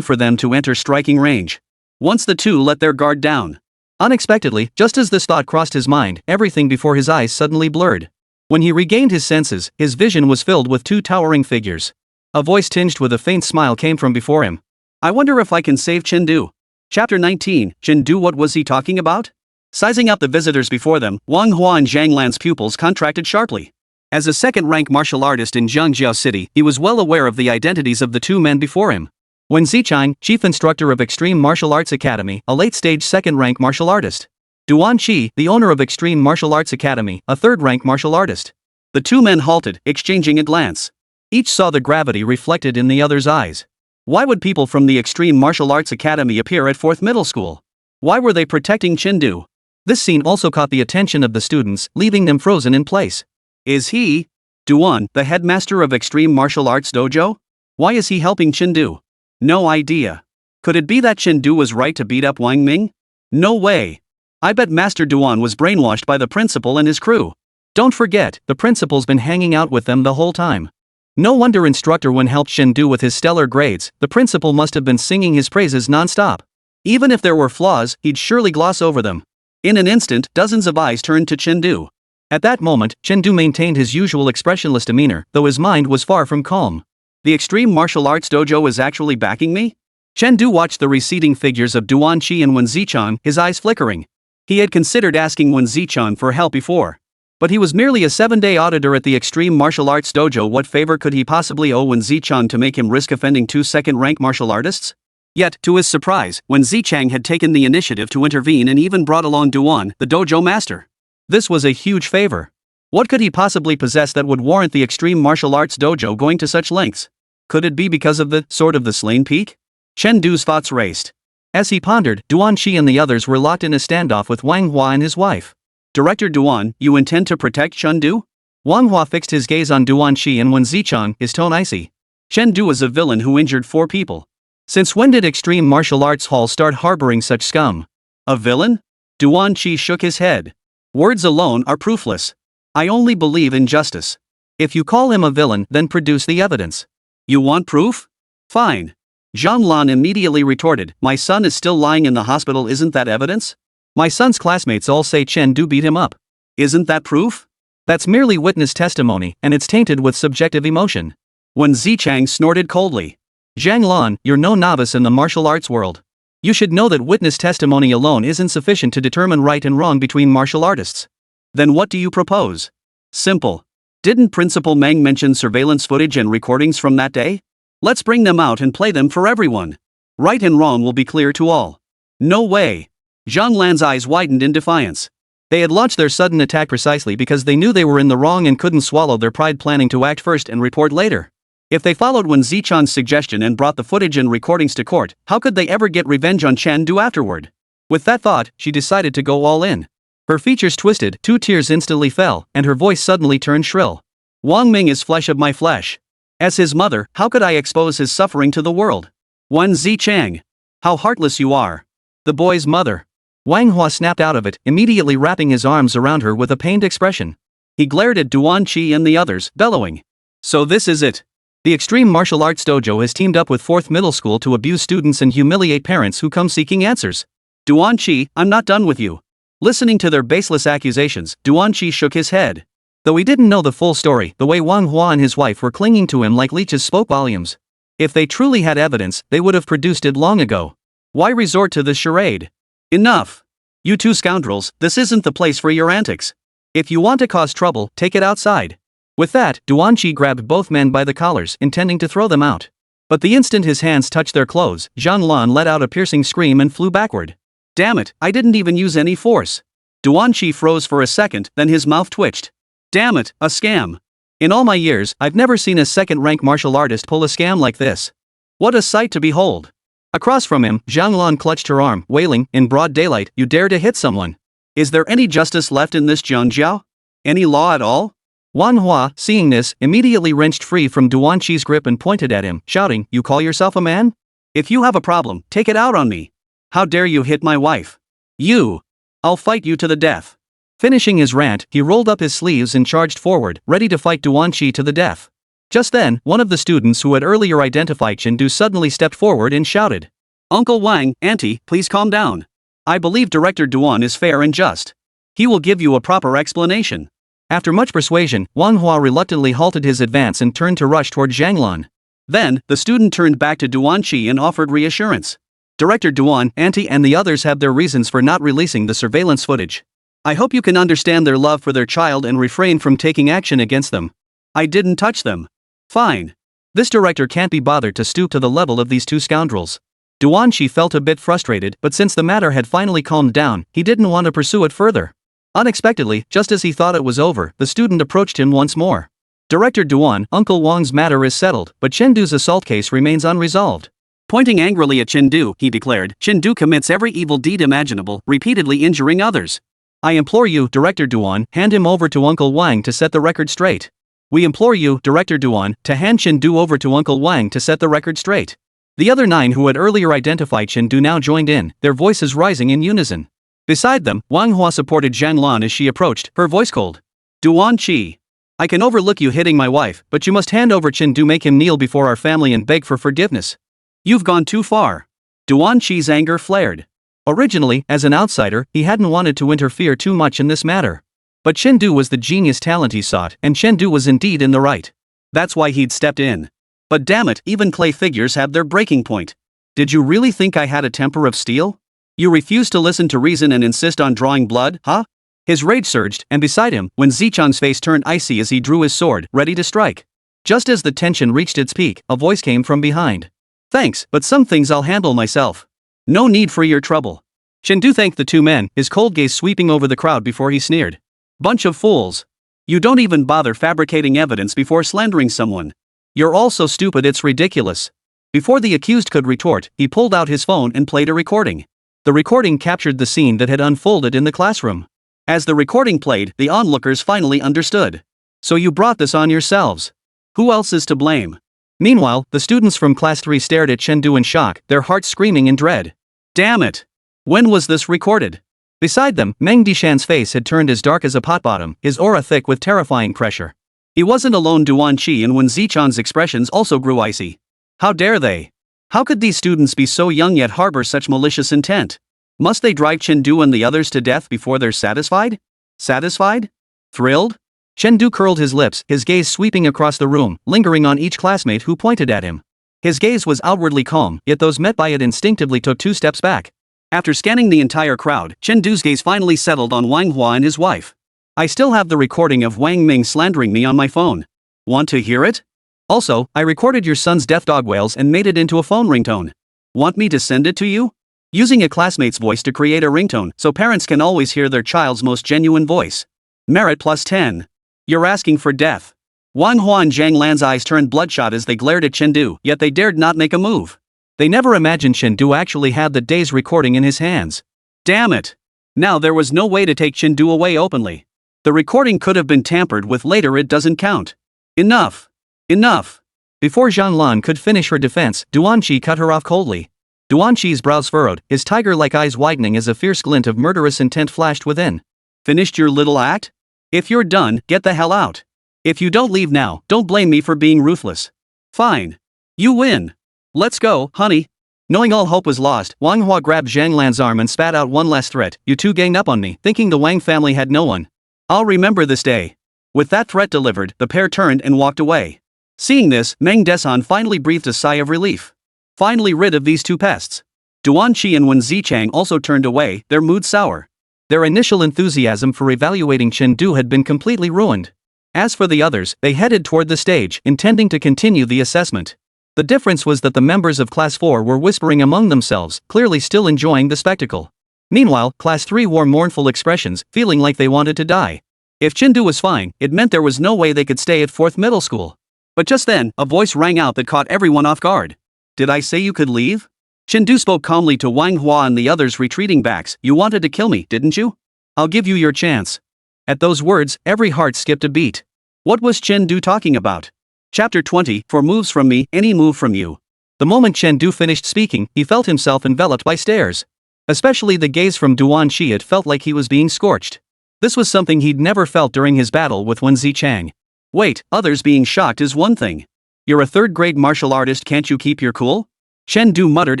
for them to enter striking range. Once the two let their guard down. Unexpectedly, just as this thought crossed his mind, everything before his eyes suddenly blurred. When he regained his senses, his vision was filled with 2 towering figures. A voice tinged with a faint smile came from before him. I wonder if I can save Chen Du. Chapter 19, Chen Du, what was he talking about? Sizing out the visitors before them, Wang Hua and Zhang Lan's pupils contracted sharply. As a second-rank martial artist in Zhangjiao City, he was well aware of the identities of the 2 men before him. Wen Zichang, chief instructor of Extreme Martial Arts Academy, a late-stage second-rank martial artist. Duan Qi, the owner of Extreme Martial Arts Academy, a third-rank martial artist. The 2 men halted, exchanging a glance. Each saw the gravity reflected in the other's eyes. Why would people from the Extreme Martial Arts Academy appear at 4th Middle School? Why were they protecting Chen Du? This scene also caught the attention of the students, leaving them frozen in place. Is he, Duan, the headmaster of Extreme Martial Arts Dojo? Why is he helping Chen Du? No idea. Could it be that Chen Du was right to beat up Wang Ming? No way. I bet Master Duan was brainwashed by the principal and his crew. Don't forget, the principal's been hanging out with them the whole time. No wonder Instructor Wen helped Chen Du with his stellar grades, the principal must have been singing his praises non-stop. Even if there were flaws, he'd surely gloss over them. In an instant, dozens of eyes turned to Chen Du. At that moment, Chen Du maintained his usual expressionless demeanor, though his mind was far from calm. The Extreme Martial Arts Dojo is actually backing me? Chen Du watched the receding figures of Duan Qi and Wen Zichang, his eyes flickering. He had considered asking Wen Zichang for help before. But he was merely a 7-day auditor at the Extreme Martial Arts Dojo. What favor could he possibly owe Wen Zichang to make him risk offending 2 second-rank martial artists? Yet, to his surprise, Wen Zichang had taken the initiative to intervene and even brought along Duan, the dojo master. This was a huge favor. What could he possibly possess that would warrant the Extreme Martial Arts Dojo going to such lengths? Could it be because of the sword of the slain peak? Chen Du's thoughts raced. As he pondered, Duan Shi and the others were locked in a standoff with Wang Hua and his wife. Director Duan, you intend to protect Chen Du? Wang Hua fixed his gaze on Duan Shi and Wen Zichang, his tone icy. Chen Du is a villain who injured 4 people. Since when did Extreme Martial Arts Hall start harboring such scum? A villain? Duan Shi shook his head. Words alone are proofless. I only believe in justice. If you call him a villain, then produce the evidence. You want proof? Fine. Zhang Lan immediately retorted, my son is still lying in the hospital, isn't that evidence? My son's classmates all say Chen Du beat him up. Isn't that proof? That's merely witness testimony, and it's tainted with subjective emotion. Wen Zichang snorted coldly. Zhang Lan, you're no novice in the martial arts world. You should know that witness testimony alone isn't sufficient to determine right and wrong between martial artists. Then what do you propose? Simple. Didn't Principal Meng mention surveillance footage and recordings from that day? Let's bring them out and play them for everyone. Right and wrong will be clear to all. No way. Zhang Lan's eyes widened in defiance. They had launched their sudden attack precisely because they knew they were in the wrong and couldn't swallow their pride, planning to act first and report later. If they followed Wen Zichang's suggestion and brought the footage and recordings to court, how could they ever get revenge on Chen Du afterward? With that thought, she decided to go all in. Her features twisted, 2 tears instantly fell, and her voice suddenly turned shrill. Wang Ming is flesh of my flesh. As his mother, how could I expose his suffering to the world? Wen Zichang. How heartless you are. The boy's mother. Wang Hua snapped out of it, immediately wrapping his arms around her with a pained expression. He glared at Duan Qi and the others, bellowing. So this is it. The Extreme Martial Arts Dojo has teamed up with 4th Middle School to abuse students and humiliate parents who come seeking answers. Duan Qi, I'm not done with you. Listening to their baseless accusations, Duan Qi shook his head. Though he didn't know the full story, the way Wang Hua and his wife were clinging to him like leeches spoke volumes. If they truly had evidence, they would have produced it long ago. Why resort to this charade? Enough. You 2 scoundrels, this isn't the place for your antics. If you want to cause trouble, take it outside. With that, Duan Qi grabbed both men by the collars, intending to throw them out. But the instant his hands touched their clothes, Zhang Lan let out a piercing scream and flew backward. Damn it, I didn't even use any force. Duan Qi froze for a second, then his mouth twitched. Damn it, a scam. In all my years, I've never seen a second-rank martial artist pull a scam like this. What a sight to behold. Across from him, Zhang Lan clutched her arm, wailing, in broad daylight, you dare to hit someone. Is there any justice left in this Jiangjiao? Any law at all? Wang Hua, seeing this, immediately wrenched free from Duan Qi's grip and pointed at him, shouting, you call yourself a man? If you have a problem, take it out on me. How dare you hit my wife? You! I'll fight you to the death. Finishing his rant, he rolled up his sleeves and charged forward, ready to fight Duan Qi to the death. Just then, one of the students who had earlier identified Chen Du suddenly stepped forward and shouted. Uncle Wang, Auntie, please calm down. I believe Director Duan is fair and just. He will give you a proper explanation. After much persuasion, Wang Hua reluctantly halted his advance and turned to rush toward Zhang Lan. Then, the student turned back to Duan Qi and offered reassurance. Director Duan, Auntie and the others have their reasons for not releasing the surveillance footage. I hope you can understand their love for their child and refrain from taking action against them. I didn't touch them. Fine. This director can't be bothered to stoop to the level of these 2 scoundrels. Duan Qi felt a bit frustrated, but since the matter had finally calmed down, he didn't want to pursue it further. Unexpectedly, just as he thought it was over, the student approached him once more. Director Duan, Uncle Wang's matter is settled, but Chen Du's assault case remains unresolved. Pointing angrily at Chen Du, he declared, Chen Du commits every evil deed imaginable, repeatedly injuring others. I implore you, Director Duan, hand him over to Uncle Wang to set the record straight. We implore you, Director Duan, to hand Chen Du over to Uncle Wang to set the record straight. The other 9 who had earlier identified Chen Du now joined in, their voices rising in unison. Beside them, Wang Hua supported Zhang Lan as she approached, her voice cold. Duan Qi. I can overlook you hitting my wife, but you must hand over Chen Du, make him kneel before our family and beg for forgiveness. You've gone too far. Duan Qi's anger flared. Originally, as an outsider, he hadn't wanted to interfere too much in this matter. But Chen Du was the genius talent he sought, and Chen Du was indeed in the right. That's why he'd stepped in. But damn it, even clay figures have their breaking point. Did you really think I had a temper of steel? You refuse to listen to reason and insist on drawing blood, huh? His rage surged, and beside him, when Zichang's face turned icy as he drew his sword, ready to strike. Just as the tension reached its peak, a voice came from behind. "Thanks, but some things I'll handle myself. No need for your trouble." Chen Du thanked the two men, his cold gaze sweeping over the crowd before he sneered. "Bunch of fools. You don't even bother fabricating evidence before slandering someone. You're all so stupid it's ridiculous." Before the accused could retort, he pulled out his phone and played a recording. The recording captured the scene that had unfolded in the classroom. As the recording played, the onlookers finally understood. "So you brought this on yourselves. Who else is to blame?" Meanwhile, the students from Class 3 stared at Chen Du in shock, their hearts screaming in dread. "Damn it! When was this recorded?" Beside them, Meng Dishan's face had turned as dark as a pot bottom, his aura thick with terrifying pressure. He wasn't alone. Duan Qi and Wen Zichang's expressions also grew icy. How dare they? How could these students be so young yet harbor such malicious intent? Must they drive Chen Du and the others to death before they're satisfied? Satisfied? Thrilled? Chen Du curled his lips, his gaze sweeping across the room, lingering on each classmate who pointed at him. His gaze was outwardly calm, yet those met by it instinctively took 2 steps back. After scanning the entire crowd, Chen Du's gaze finally settled on Wang Hua and his wife. "I still have the recording of Wang Ming slandering me on my phone. Want to hear it? Also, I recorded your son's death dog wails and made it into a phone ringtone. Want me to send it to you?" Using a classmate's voice to create a ringtone so parents can always hear their child's most genuine voice. Merit plus 10. You're asking for death. Wang Hua and Zhang Lan's eyes turned bloodshot as they glared at Chen Du, yet they dared not make a move. They never imagined Chen Du actually had the day's recording in his hands. Damn it! Now there was no way to take Chen Du away openly. The recording could have been tampered with later. It doesn't count. Enough! Enough! Before Zhang Lan could finish her defense, Duan Qi cut her off coldly. Duan Qi's brows furrowed, his tiger-like eyes widening as a fierce glint of murderous intent flashed within. Finished your little act? If you're done, get the hell out. If you don't leave now, don't blame me for being ruthless. Fine. You win. Let's go, honey. Knowing all hope was lost, Wang Hua grabbed Zhang Lan's arm and spat out one last threat. "You two ganged up on me, thinking the Wang family had no one. I'll remember this day." With that threat delivered, the pair turned and walked away. Seeing this, Meng Desan finally breathed a sigh of relief. Finally rid of these two pests. Duan Qi and Wen Zichang also turned away, their mood sour. Their initial enthusiasm for evaluating Chen Du had been completely ruined. As for the others, they headed toward the stage, intending to continue the assessment. The difference was that the members of Class 4 were whispering among themselves, clearly still enjoying the spectacle. Meanwhile, Class 3 wore mournful expressions, feeling like they wanted to die. If Chen Du was fine, it meant there was no way they could stay at 4th middle school. But just then, a voice rang out that caught everyone off guard. "Did I say you could leave?" Chen Du spoke calmly to Wang Hua and the others retreating backs. "You wanted to kill me, didn't you? I'll give you your chance." At those words, every heart skipped a beat. What was Chen Du talking about? Chapter 20, 4 moves from me, any move from you. The moment Chen Du finished speaking, he felt himself enveloped by stares. Especially the gaze from Duan Qi. It felt like he was being scorched. This was something he'd never felt during his battle with Wen Zichang. Wait, others being shocked is one thing. You're a 3rd-grade martial artist, can't you keep your cool? Chen Du muttered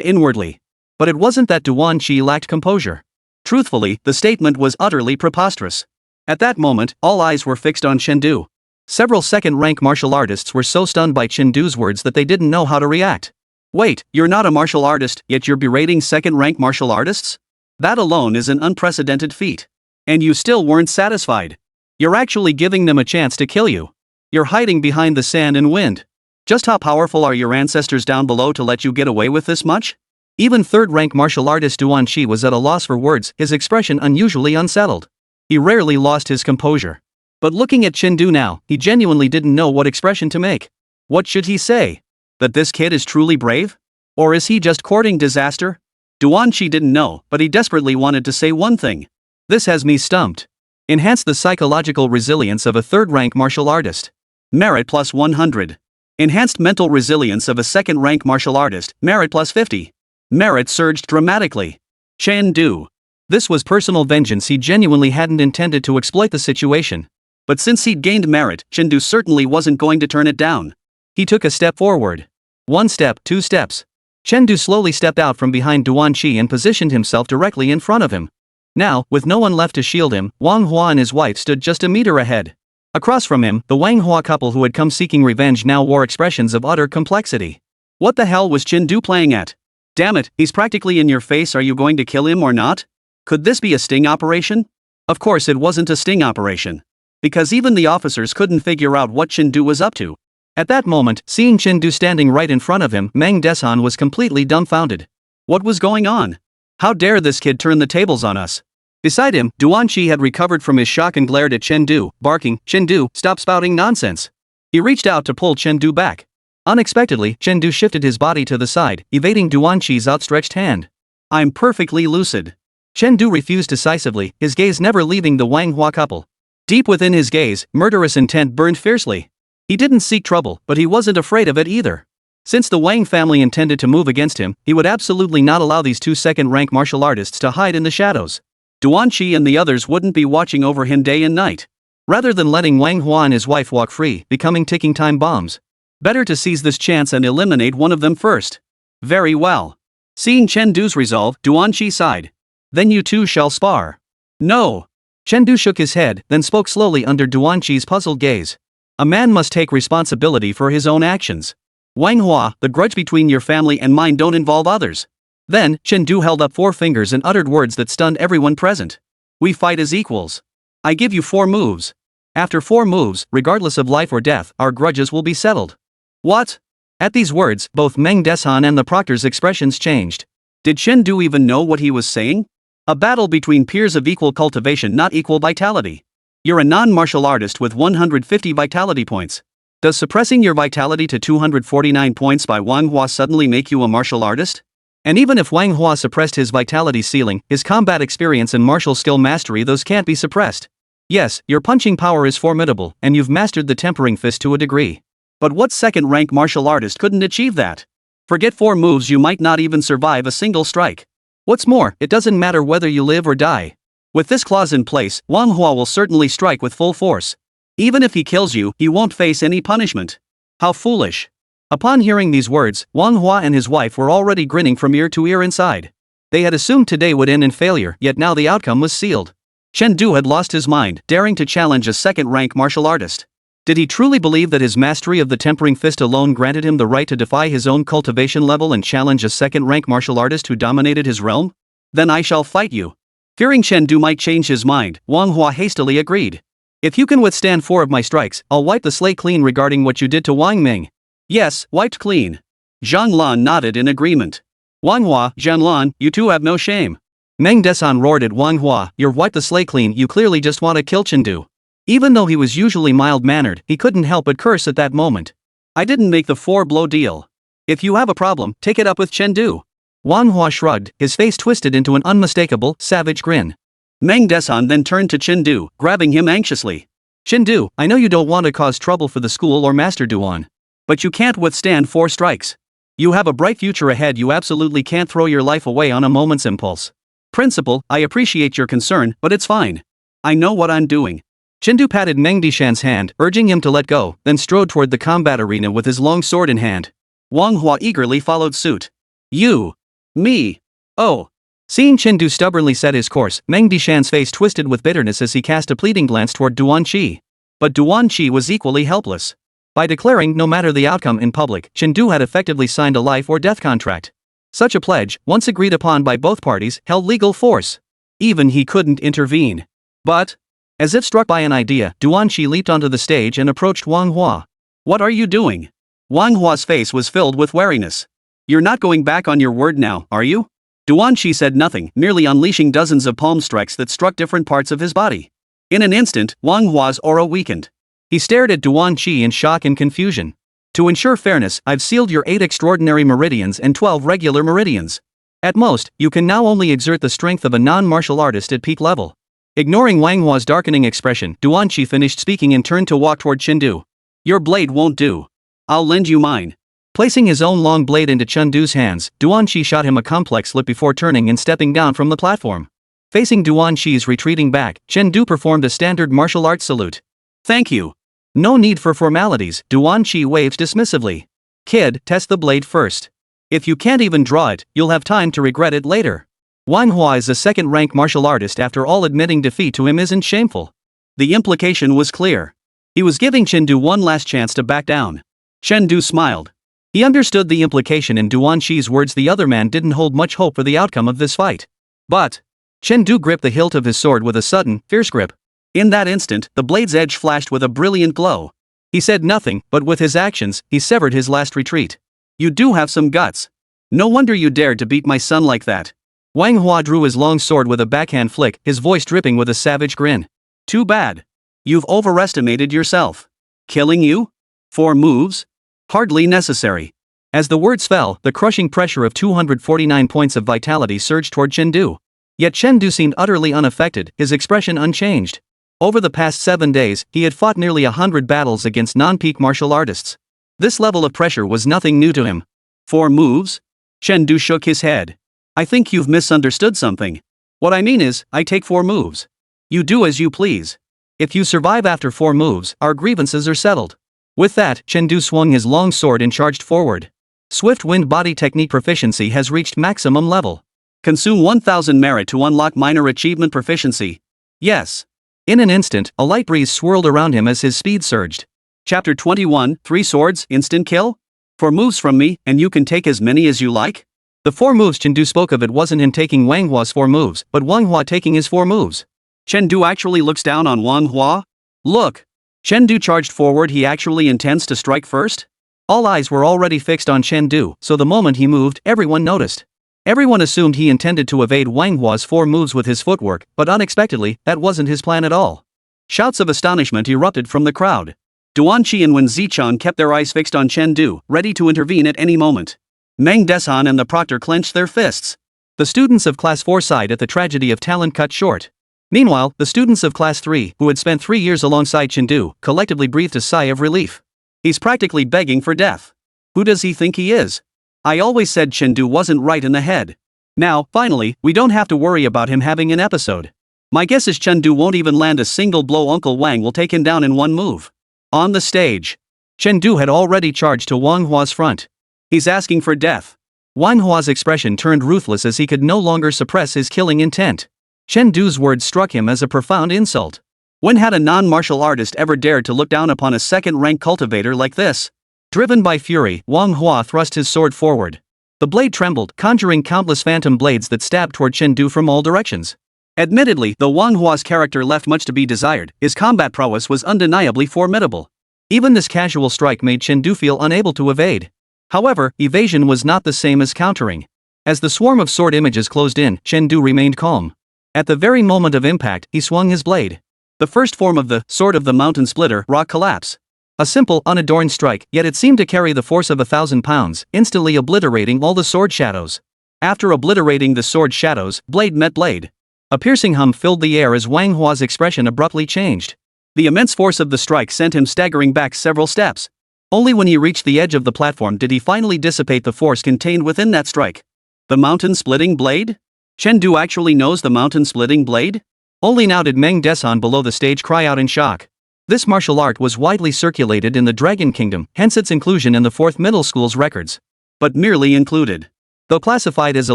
inwardly. But it wasn't that Duan Qi lacked composure. Truthfully, the statement was utterly preposterous. At that moment, all eyes were fixed on Chen Du. Several 2nd-rank martial artists were so stunned by Chen Du's words that they didn't know how to react. Wait, you're not a martial artist, yet you're berating 2nd-rank martial artists? That alone is an unprecedented feat. And you still weren't satisfied. You're actually giving them a chance to kill you. You're hiding behind the sand and wind. Just how powerful are your ancestors down below to let you get away with this much? Even 3rd-rank martial artist Duan Qi was at a loss for words, his expression unusually unsettled. He rarely lost his composure. But looking at Chen Du now, he genuinely didn't know what expression to make. What should he say? That this kid is truly brave? Or is he just courting disaster? Duan Qi didn't know, but he desperately wanted to say one thing. This has me stumped. Enhance the psychological resilience of a 3rd-rank martial artist. Merit plus 100. Enhanced mental resilience of a 2nd-rank martial artist, merit plus 50. Merit surged dramatically. Chen Du. This was personal vengeance. He genuinely hadn't intended to exploit the situation. But since he'd gained merit, Chen Du certainly wasn't going to turn it down. He took a step forward. 1 step, 2 steps. Chen Du slowly stepped out from behind Duan Qi and positioned himself directly in front of him. Now, with no one left to shield him, Wang Hua and his wife stood just a meter ahead. Across from him, the Wang Hua couple who had come seeking revenge now wore expressions of utter complexity. What the hell was Chen Du playing at? Damn it, he's practically in your face. Are you going to kill him or not? Could this be a sting operation? Of course it wasn't a sting operation. Because even the officers couldn't figure out what Chen Du was up to. At that moment, seeing Chen Du standing right in front of him, Meng Desan was completely dumbfounded. What was going on? How dare this kid turn the tables on us? Beside him, Duan Qi had recovered from his shock and glared at Chen Du, barking, "Chen Du, stop spouting nonsense." He reached out to pull Chen Du back. Unexpectedly, Chen Du shifted his body to the side, evading Duan Qi's outstretched hand. "I'm perfectly lucid." Chen Du refused decisively, his gaze never leaving the Wang Hua couple. Deep within his gaze, murderous intent burned fiercely. He didn't seek trouble, but he wasn't afraid of it either. Since the Wang family intended to move against him, he would absolutely not allow these two second-rank martial artists to hide in the shadows. Duan Qi and the others wouldn't be watching over him day and night. Rather than letting Wang Hua and his wife walk free, becoming ticking time bombs. Better to seize this chance and eliminate one of them first. Very well. Seeing Chen Du's resolve, Duan Qi sighed. "Then you two shall spar." "No." Chen Du shook his head, then spoke slowly under Duan Qi's puzzled gaze. "A man must take responsibility for his own actions. Wang Hua, the grudge between your family and mine don't involve others." Then, Chen Du held up 4 fingers and uttered words that stunned everyone present. "We fight as equals. I give you 4 moves. After 4 moves, regardless of life or death, our grudges will be settled." "What?" At these words, both Meng Desan and the proctor's expressions changed. Did Chen Du even know what he was saying? A battle between peers of equal cultivation, not equal vitality. You're a non-martial artist with 150 vitality points. Does suppressing your vitality to 249 points by Wang Hua suddenly make you a martial artist? And even if Wang Hua suppressed his vitality ceiling, his combat experience and martial skill mastery, those can't be suppressed. Yes, your punching power is formidable, and you've mastered the tempering fist to a degree. But what second-rank martial artist couldn't achieve that? Forget 4 moves, you might not even survive a single strike. What's more, it doesn't matter whether you live or die. With this clause in place, Wang Hua will certainly strike with full force. Even if he kills you, he won't face any punishment. How foolish. Upon hearing these words, Wang Hua and his wife were already grinning from ear to ear inside. They had assumed today would end in failure, yet now the outcome was sealed. Chen Du had lost his mind, daring to challenge a second-rank martial artist. Did he truly believe that his mastery of the tempering fist alone granted him the right to defy his own cultivation level and challenge a second-rank martial artist who dominated his realm? Then I shall fight you. Fearing Chen Du might change his mind, Wang Hua hastily agreed. If you can withstand 4 of my strikes, I'll wipe the slate clean regarding what you did to Wang Ming. Yes, wiped clean. Zhang Lan nodded in agreement. Wang Hua, Zhang Lan, you two have no shame. Meng Desan roared at Wang Hua, you're wiped the slate clean, you clearly just want to kill Chen Du. Even though he was usually mild-mannered, he couldn't help but curse at that moment. I didn't make the 4-blow deal. If you have a problem, take it up with Chen Du. Wang Hua shrugged, his face twisted into an unmistakable, savage grin. Meng Desan then turned to Chen Du, grabbing him anxiously. Chen Du, I know you don't want to cause trouble for the school or Master Duan. But you can't withstand 4 strikes. You have a bright future ahead, you absolutely can't throw your life away on a moment's impulse. Principal, I appreciate your concern, but it's fine. I know what I'm doing. Chen Du patted Meng Dishan's hand, urging him to let go, then strode toward the combat arena with his long sword in hand. Wang Hua eagerly followed suit. You. Me. Oh. Seeing Chen Du stubbornly set his course, Meng Dishan's face twisted with bitterness as he cast a pleading glance toward Duan Qi. But Duan Qi was equally helpless. By declaring no matter the outcome in public, Chen Du had effectively signed a life or death contract. Such a pledge, once agreed upon by both parties, held legal force. Even he couldn't intervene. But, as if struck by an idea, Duan Qi leaped onto the stage and approached Wang Hua. What are you doing? Wang Hua's face was filled with wariness. You're not going back on your word now, are you? Duan Qi said nothing, merely unleashing dozens of palm strikes that struck different parts of his body. In an instant, Wang Hua's aura weakened. He stared at Duan Qi in shock and confusion. To ensure fairness, I've sealed your 8 extraordinary meridians and 12 regular meridians. At most, you can now only exert the strength of a non-martial artist at peak level. Ignoring Wang Hua's darkening expression, Duan Qi finished speaking and turned to walk toward Chen Du. Your blade won't do. I'll lend you mine. Placing his own long blade into Chen Du's hands, Duan Qi shot him a complex look before turning and stepping down from the platform. Facing Duan Qi's retreating back, Chen Du performed a standard martial arts salute. Thank you. No need for formalities, Duan Qi waved dismissively. Kid, test the blade first. If you can't even draw it, you'll have time to regret it later. Wang Hua is a second-rank martial artist, after all, admitting defeat to him isn't shameful. The implication was clear. He was giving Chen Du one last chance to back down. Chen Du smiled. He understood the implication in Duan Qi's words. The other man didn't hold much hope for the outcome of this fight. But Chen Du gripped the hilt of his sword with a sudden, fierce grip. In that instant, the blade's edge flashed with a brilliant glow. He said nothing, but with his actions, he severed his last retreat. You do have some guts. No wonder you dared to beat my son like that. Wang Hua drew his long sword with a backhand flick, his voice dripping with a savage grin. Too bad. You've overestimated yourself. Killing you? 4 moves? Hardly necessary. As the words fell, the crushing pressure of 249 points of vitality surged toward Chen Du. Yet Chen Du seemed utterly unaffected, his expression unchanged. Over the past 7 days, he had fought nearly 100 battles against non-peak martial artists. This level of pressure was nothing new to him. 4 moves? Chen Du shook his head. I think you've misunderstood something. What I mean is, I take 4 moves. You do as you please. If you survive after 4 moves, our grievances are settled. With that, Chen Du swung his long sword and charged forward. Swift wind body technique proficiency has reached maximum level. Consume 1000 merit to unlock minor achievement proficiency. Yes. In an instant, a light breeze swirled around him as his speed surged. Chapter 21, 3 swords, instant kill? 4 moves from me, and you can take as many as you like? The 4 moves Chen Du spoke of, it wasn't him taking Wang Hua's 4 moves, but Wang Hua taking his 4 moves. Chen Du actually looks down on Wang Hua? Look! Chen Du charged forward. He actually intends to strike first? All eyes were already fixed on Chen Du, so the moment he moved, everyone noticed. Everyone assumed he intended to evade Wang Hua's 4 moves with his footwork, but unexpectedly, that wasn't his plan at all. Shouts of astonishment erupted from the crowd. Duan Qi and Wen Zichang kept their eyes fixed on Chen Du, ready to intervene at any moment. Meng Desan and the proctor clenched their fists. The students of Class 4 sighed at the tragedy of talent cut short. Meanwhile, the students of Class 3, who had spent 3 years alongside Chen Du, collectively breathed a sigh of relief. He's practically begging for death. Who does he think he is? I always said Chen Du wasn't right in the head. Now, finally, we don't have to worry about him having an episode. My guess is Chen Du won't even land a single blow. Uncle Wang will take him down in 1 move. On the stage, Chen Du had already charged to Wang Hua's front. He's asking for death. Wang Hua's expression turned ruthless as he could no longer suppress his killing intent. Chen Du's words struck him as a profound insult. When had a non-martial artist ever dared to look down upon a second-rank cultivator like this? Driven by fury, Wang Hua thrust his sword forward. The blade trembled, conjuring countless phantom blades that stabbed toward Chen Du from all directions. Admittedly, though Wang Hua's character left much to be desired, his combat prowess was undeniably formidable. Even this casual strike made Chen Du feel unable to evade. However, evasion was not the same as countering. As the swarm of sword images closed in, Chen Du remained calm. At the very moment of impact, he swung his blade. The first form of the Sword of the Mountain Splitter, rock collapse. A simple, unadorned strike, yet it seemed to carry the force of 1,000 pounds, instantly obliterating all the sword shadows. After obliterating the sword shadows, blade met blade. A piercing hum filled the air as Wang Hua's expression abruptly changed. The immense force of the strike sent him staggering back several steps. Only when he reached the edge of the platform did he finally dissipate the force contained within that strike. The mountain-splitting blade? Chen Du actually knows the mountain-splitting blade? Only now did Meng Desan below the stage cry out in shock. This martial art was widely circulated in the Dragon Kingdom, hence its inclusion in the 4th middle school's records. But merely included. Though classified as a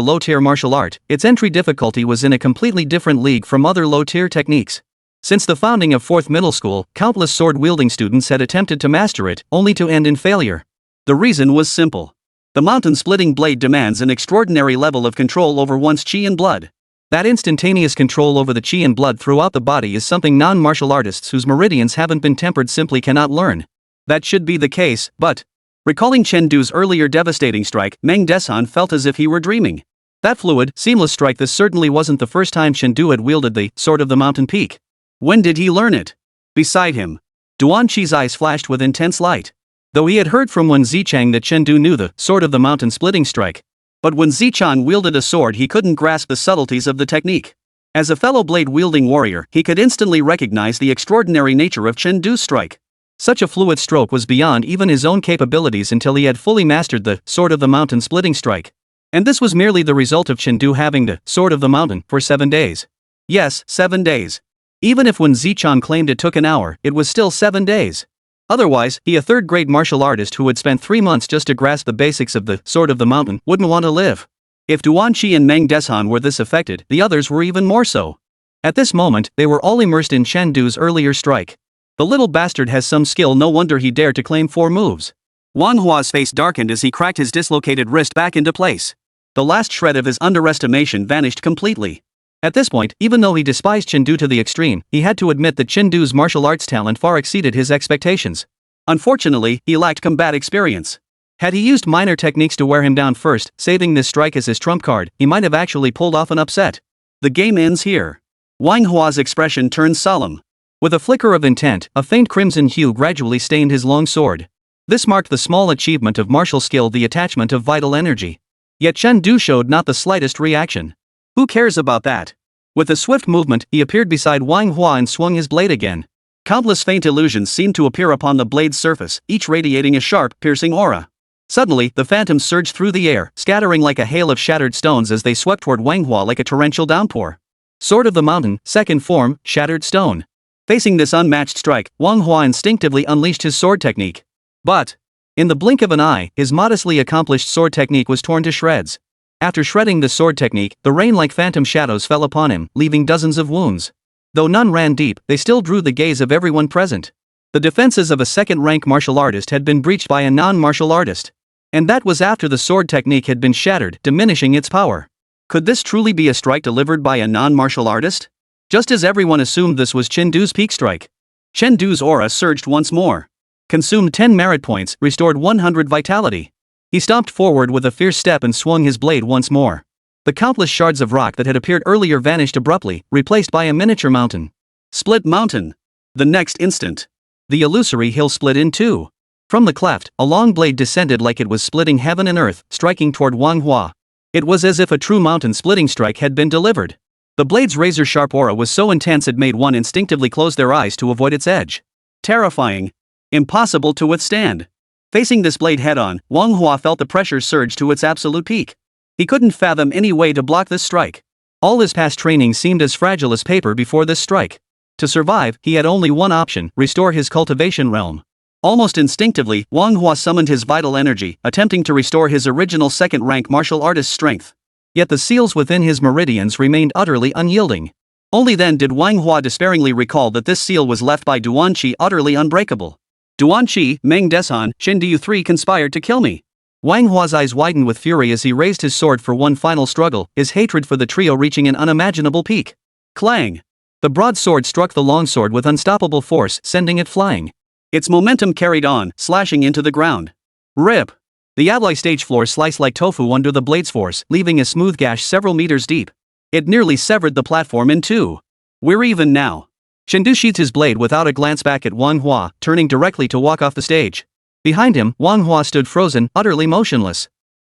low-tier martial art, its entry difficulty was in a completely different league from other low-tier techniques. Since the founding of 4th middle school, countless sword-wielding students had attempted to master it, only to end in failure. The reason was simple. The mountain-splitting blade demands an extraordinary level of control over one's qi and blood. That instantaneous control over the qi and blood throughout the body is something non-martial artists whose meridians haven't been tempered simply cannot learn. That should be the case, but... Recalling Chen Du's earlier devastating strike, Meng Desan felt as if he were dreaming. That fluid, seamless strike, this certainly wasn't the first time Chen Du had wielded the Sword of the Mountain Peak. When did he learn it? Beside him, Duan Qi's eyes flashed with intense light. Though he had heard from Wen Zichang that Chen Du knew the Sword of the Mountain splitting strike. But when Zichang wielded a sword, he couldn't grasp the subtleties of the technique. As a fellow blade-wielding warrior, he could instantly recognize the extraordinary nature of Chen Du's strike. Such a fluid stroke was beyond even his own capabilities until he had fully mastered the Sword of the Mountain splitting strike. And this was merely the result of Chen Du having the Sword of the Mountain for 7 days. Yes, 7 days. Even if Wen Zichang claimed it took an hour, it was still 7 days. Otherwise, he, a third-grade martial artist who had spent 3 months just to grasp the basics of the Sword of the Mountain, wouldn't want to live. If Duan Qi and Meng Desan were this affected, the others were even more so. At this moment, they were all immersed in Chen Du's earlier strike. The little bastard has some skill, no wonder he dared to claim 4 moves. Wang Hua's face darkened as he cracked his dislocated wrist back into place. The last shred of his underestimation vanished completely. At this point, even though he despised Chen to the extreme, he had to admit that Chen martial arts talent far exceeded his expectations. Unfortunately, he lacked combat experience. Had he used minor techniques to wear him down first, saving this strike as his trump card, he might have actually pulled off an upset. The game ends here. Wang Hua's expression turns solemn. With a flicker of intent, a faint crimson hue gradually stained his long sword. This marked the small achievement of martial skill, the attachment of vital energy. Yet Chen showed not the slightest reaction. Who cares about that? With a swift movement, he appeared beside Wang Hua and swung his blade again. Countless faint illusions seemed to appear upon the blade's surface, each radiating a sharp, piercing aura. Suddenly, the phantoms surged through the air, scattering like a hail of shattered stones as they swept toward Wang Hua like a torrential downpour. Sword of the Mountain, second form, shattered stone. Facing this unmatched strike, Wang Hua instinctively unleashed his sword technique. But, in the blink of an eye, his modestly accomplished sword technique was torn to shreds. After shredding the sword technique, the rain-like phantom shadows fell upon him, leaving dozens of wounds. Though none ran deep, they still drew the gaze of everyone present. The defenses of a second-rank martial artist had been breached by a non-martial artist. And that was after the sword technique had been shattered, diminishing its power. Could this truly be a strike delivered by a non-martial artist? Just as everyone assumed this was Chen peak strike. Chen aura surged once more. Consumed 10 merit points, restored 100 vitality. He stomped forward with a fierce step and swung his blade once more. The countless shards of rock that had appeared earlier vanished abruptly, replaced by a miniature mountain. Split mountain. The next instant, the illusory hill split in two. From the cleft, a long blade descended like it was splitting heaven and earth, striking toward Wang Hua. It was as if a true mountain-splitting strike had been delivered. The blade's razor-sharp aura was so intense it made one instinctively close their eyes to avoid its edge. Terrifying. Impossible to withstand. Facing this blade head-on, Wang Hua felt the pressure surge to its absolute peak. He couldn't fathom any way to block this strike. All his past training seemed as fragile as paper before this strike. To survive, he had only one option: restore his cultivation realm. Almost instinctively, Wang Hua summoned his vital energy, attempting to restore his original second-rank martial artist's strength. Yet the seals within his meridians remained utterly unyielding. Only then did Wang Hua despairingly recall that this seal was left by Duanqi utterly unbreakable. Duanqi, Meng Desan, Chen Du 3 conspired to kill me. Wang Hua's eyes widened with fury as he raised his sword for one final struggle, his hatred for the trio reaching an unimaginable peak. Clang! The broadsword struck the longsword with unstoppable force, sending it flying. Its momentum carried on, slashing into the ground. Rip! The alloy stage floor sliced like tofu under the blade's force, leaving a smooth gash several meters deep. It nearly severed the platform in two. We're even now. Chen sheathed his blade without a glance back at Wang Hua, turning directly to walk off the stage. Behind him, Wang Hua stood frozen, utterly motionless.